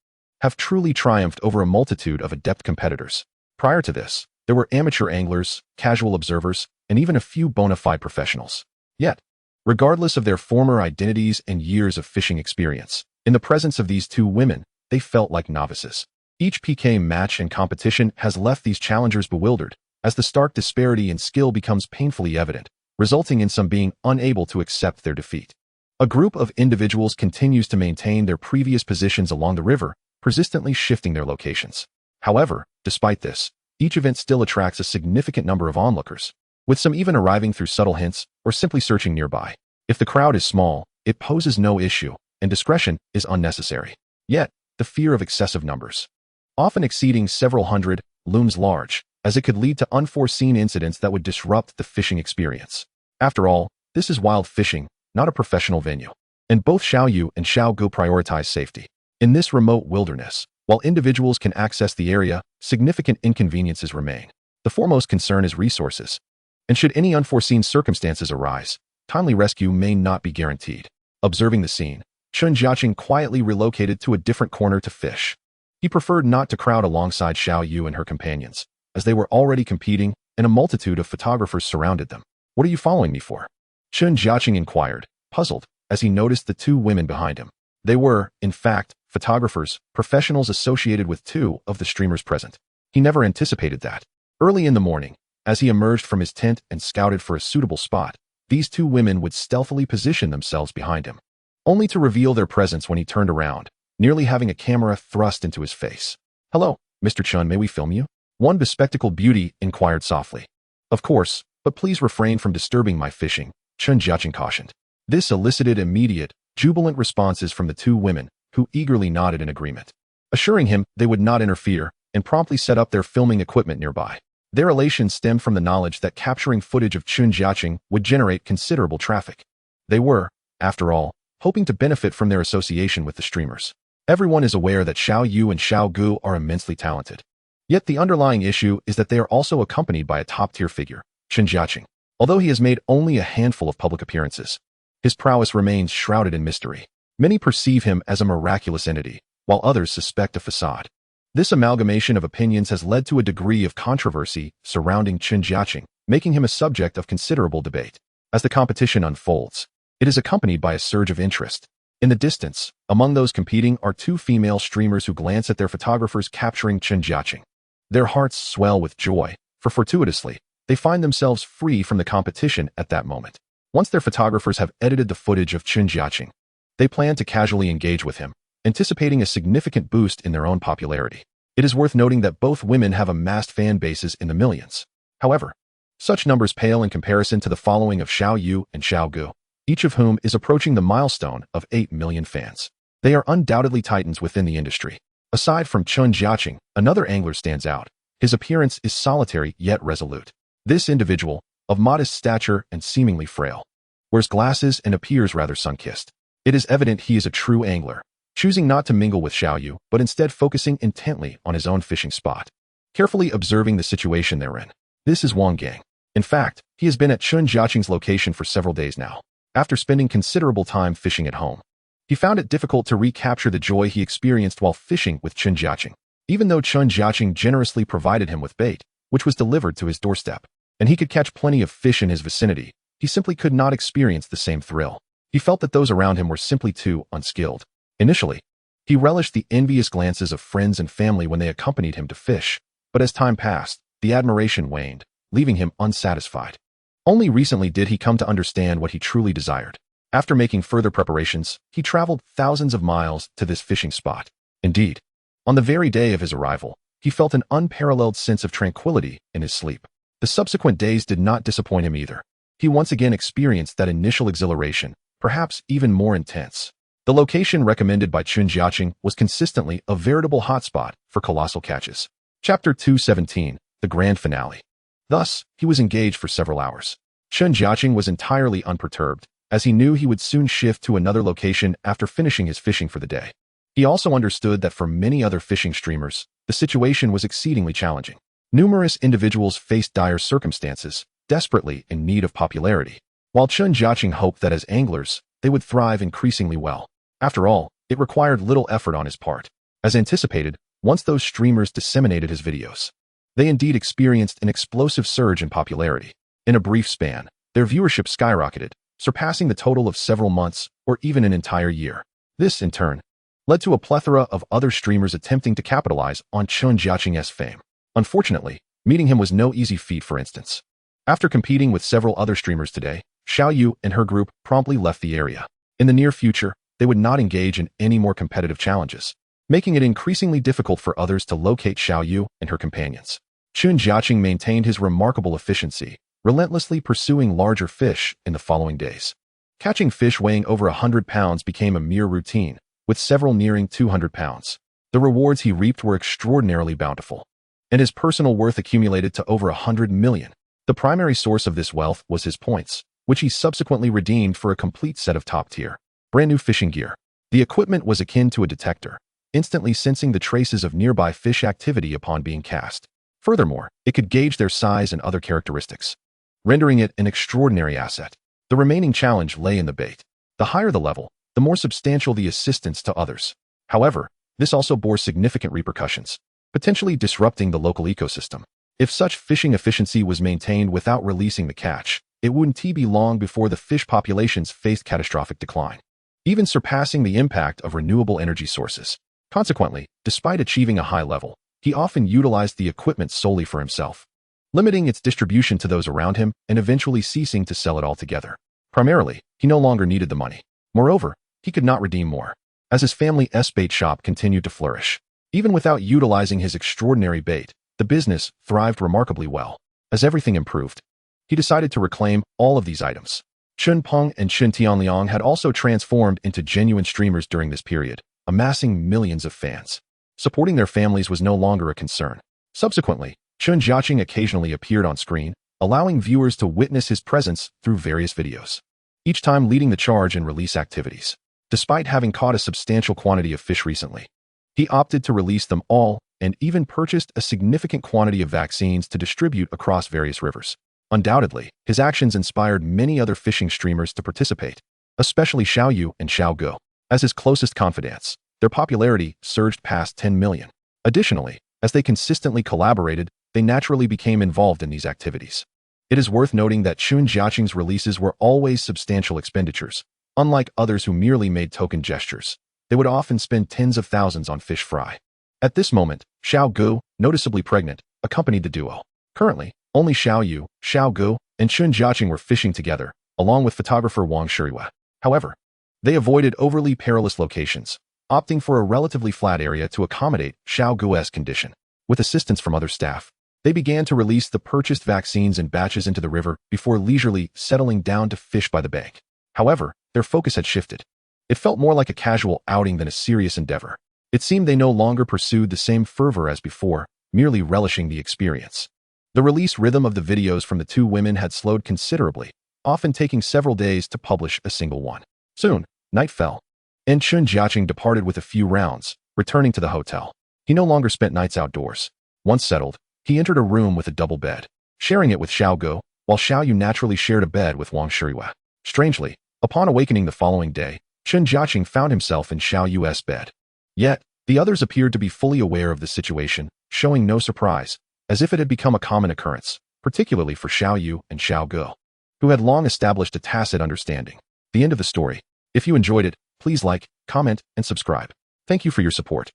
have truly triumphed over a multitude of adept competitors. Prior to this, there were amateur anglers, casual observers, and even a few bona fide professionals. Yet, regardless of their former identities and years of fishing experience, in the presence of these two women, they felt like novices. Each PK match and competition has left these challengers bewildered, as the stark disparity in skill becomes painfully evident, resulting in some being unable to accept their defeat. A group of individuals continues to maintain their previous positions along the river, persistently shifting their locations. However, despite this, each event still attracts a significant number of onlookers, with some even arriving through subtle hints or simply searching nearby. If the crowd is small, it poses no issue, and discretion is unnecessary. Yet, the fear of excessive numbers, often exceeding several hundred, looms large, as it could lead to unforeseen incidents that would disrupt the fishing experience. After all, this is wild fishing, not a professional venue, and both Xiaoyu and Xiaogu prioritize safety. In this remote wilderness, while individuals can access the area, significant inconveniences remain. The foremost concern is resources, and should any unforeseen circumstances arise, timely rescue may not be guaranteed. Observing the scene, Chen Jiacheng quietly relocated to a different corner to fish. He preferred not to crowd alongside Xiaoyu and her companions, as they were already competing and a multitude of photographers surrounded them. "What are you following me for?" Chen Jiacheng inquired, puzzled, as he noticed the two women behind him. They were, in fact, photographers, professionals associated with two of the streamers present. He never anticipated that. Early in the morning, as he emerged from his tent and scouted for a suitable spot, these two women would stealthily position themselves behind him, only to reveal their presence when he turned around, nearly having a camera thrust into his face. "Hello, Mr. Chen, may we film you?" One bespectacled beauty inquired softly. "Of course, but please refrain from disturbing my fishing," Chen Jiacheng cautioned. This elicited immediate, jubilant responses from the two women, who eagerly nodded in agreement, assuring him they would not interfere, and promptly set up their filming equipment nearby. Their elation stemmed from the knowledge that capturing footage of Chen Jiacheng would generate considerable traffic. They were, after all, hoping to benefit from their association with the streamers. Everyone is aware that Xiaoyu and Xiaogu are immensely talented. Yet the underlying issue is that they are also accompanied by a top-tier figure, Chen Jiacheng. Although he has made only a handful of public appearances, his prowess remains shrouded in mystery. Many perceive him as a miraculous entity, while others suspect a facade. This amalgamation of opinions has led to a degree of controversy surrounding Chen Jiacheng, making him a subject of considerable debate. As the competition unfolds, it is accompanied by a surge of interest. In the distance, among those competing are two female streamers who glance at their photographers capturing Chen Jiacheng. Their hearts swell with joy, for fortuitously, they find themselves free from the competition at that moment. Once their photographers have edited the footage of Chen Jiacheng, they plan to casually engage with him, anticipating a significant boost in their own popularity. It is worth noting that both women have amassed fan bases in the millions. However, such numbers pale in comparison to the following of Xiaoyu and Xiaogu, each of whom is approaching the milestone of 8 million fans. They are undoubtedly titans within the industry. Aside from Chen Jiacheng, another angler stands out. His appearance is solitary yet resolute. This individual, of modest stature and seemingly frail, wears glasses and appears rather sun-kissed. It is evident he is a true angler, choosing not to mingle with Xiaoyu, but instead focusing intently on his own fishing spot, carefully observing the situation they're in. This is Wang Gang. In fact, he has been at Chen Jiacheng's location for several days now. After spending considerable time fishing at home, he found it difficult to recapture the joy he experienced while fishing with Chen Jiacheng. Even though Chen Jiacheng generously provided him with bait, which was delivered to his doorstep, and he could catch plenty of fish in his vicinity, he simply could not experience the same thrill. He felt that those around him were simply too unskilled. Initially, he relished the envious glances of friends and family when they accompanied him to fish, but as time passed, the admiration waned, leaving him unsatisfied. Only recently did he come to understand what he truly desired. After making further preparations, he traveled thousands of miles to this fishing spot. Indeed, on the very day of his arrival, he felt an unparalleled sense of tranquility in his sleep. The subsequent days did not disappoint him either. He once again experienced that initial exhilaration, perhaps even more intense. The location recommended by Chen Jiacheng was consistently a veritable hotspot for colossal catches. Chapter 217, the grand finale. Thus, he was engaged for several hours. Chen Jiacheng was entirely unperturbed, as he knew he would soon shift to another location after finishing his fishing for the day. He also understood that for many other fishing streamers, the situation was exceedingly challenging. Numerous individuals faced dire circumstances, desperately in need of popularity, while Chen Jiacheng hoped that as anglers, they would thrive increasingly well. After all, it required little effort on his part. As anticipated, once those streamers disseminated his videos, they indeed experienced an explosive surge in popularity. In a brief span, their viewership skyrocketed, surpassing the total of several months or even an entire year. This, in turn, led to a plethora of other streamers attempting to capitalize on Chen Jiacheng's fame. Unfortunately, meeting him was no easy feat. For instance, after competing with several other streamers today, Xiao Yu and her group promptly left the area. In the near future, they would not engage in any more competitive challenges, making it increasingly difficult for others to locate Xiao Yu and her companions. Chen Jiacheng maintained his remarkable efficiency, relentlessly pursuing larger fish in the following days. Catching fish weighing over 100 pounds became a mere routine, with several nearing 200 pounds. The rewards he reaped were extraordinarily bountiful, and his personal worth accumulated to over 100 million. The primary source of this wealth was his points, which he subsequently redeemed for a complete set of top-tier, brand-new fishing gear. The equipment was akin to a detector, instantly sensing the traces of nearby fish activity upon being cast. Furthermore, it could gauge their size and other characteristics, rendering it an extraordinary asset. The remaining challenge lay in the bait. The higher the level, the more substantial the assistance to others. However, this also bore significant repercussions, potentially disrupting the local ecosystem. If such fishing efficiency was maintained without releasing the catch, it wouldn't be long before the fish populations faced catastrophic decline, even surpassing the impact of renewable energy sources. Consequently, despite achieving a high level, he often utilized the equipment solely for himself, limiting its distribution to those around him and eventually ceasing to sell it altogether. Primarily, he no longer needed the money. Moreover, he could not redeem more, as his family's bait shop continued to flourish. Even without utilizing his extraordinary bait, the business thrived remarkably well. As everything improved, he decided to reclaim all of these items. Chen Peng and Chen Tianliang had also transformed into genuine streamers during this period, amassing millions of fans. Supporting their families was no longer a concern. Subsequently, Chen Jiacheng occasionally appeared on screen, allowing viewers to witness his presence through various videos, each time leading the charge in release activities. Despite having caught a substantial quantity of fish recently, he opted to release them all and even purchased a significant quantity of vaccines to distribute across various rivers. Undoubtedly, his actions inspired many other fishing streamers to participate, especially Xiao Yu and Xiao Go. As his closest confidants, their popularity surged past 10 million. Additionally, as they consistently collaborated, they naturally became involved in these activities. It is worth noting that Chen Jiacheng's releases were always substantial expenditures. Unlike others who merely made token gestures, they would often spend tens of thousands on fish fry. At this moment, Xiao Go, noticeably pregnant, accompanied the duo. Currently, only Xiao Yu, Xiao Go, and Chen Jiacheng were fishing together, along with photographer Wang Shiriwa. However, they avoided overly perilous locations, opting for a relatively flat area to accommodate Xiao Go's condition. With assistance from other staff, they began to release the purchased vaccines in batches into the river before leisurely settling down to fish by the bank. However, their focus had shifted. It felt more like a casual outing than a serious endeavor. It seemed they no longer pursued the same fervor as before, merely relishing the experience. The release rhythm of the videos from the two women had slowed considerably, often taking several days to publish a single one. Soon, night fell, and Chen Jiacheng departed with a few rounds, returning to the hotel. He no longer spent nights outdoors. Once settled, he entered a room with a double bed, sharing it with Xiao Go, while Xiao Yu naturally shared a bed with Wang Shiriwa. Strangely, upon awakening the following day, Chen Jiacheng found himself in Xiao Yu's bed. Yet, the others appeared to be fully aware of the situation, showing no surprise, as if it had become a common occurrence, particularly for Xiao Yu and Xiao Go, who had long established a tacit understanding. The end of the story. If you enjoyed it, please like, comment, and subscribe. Thank you for your support.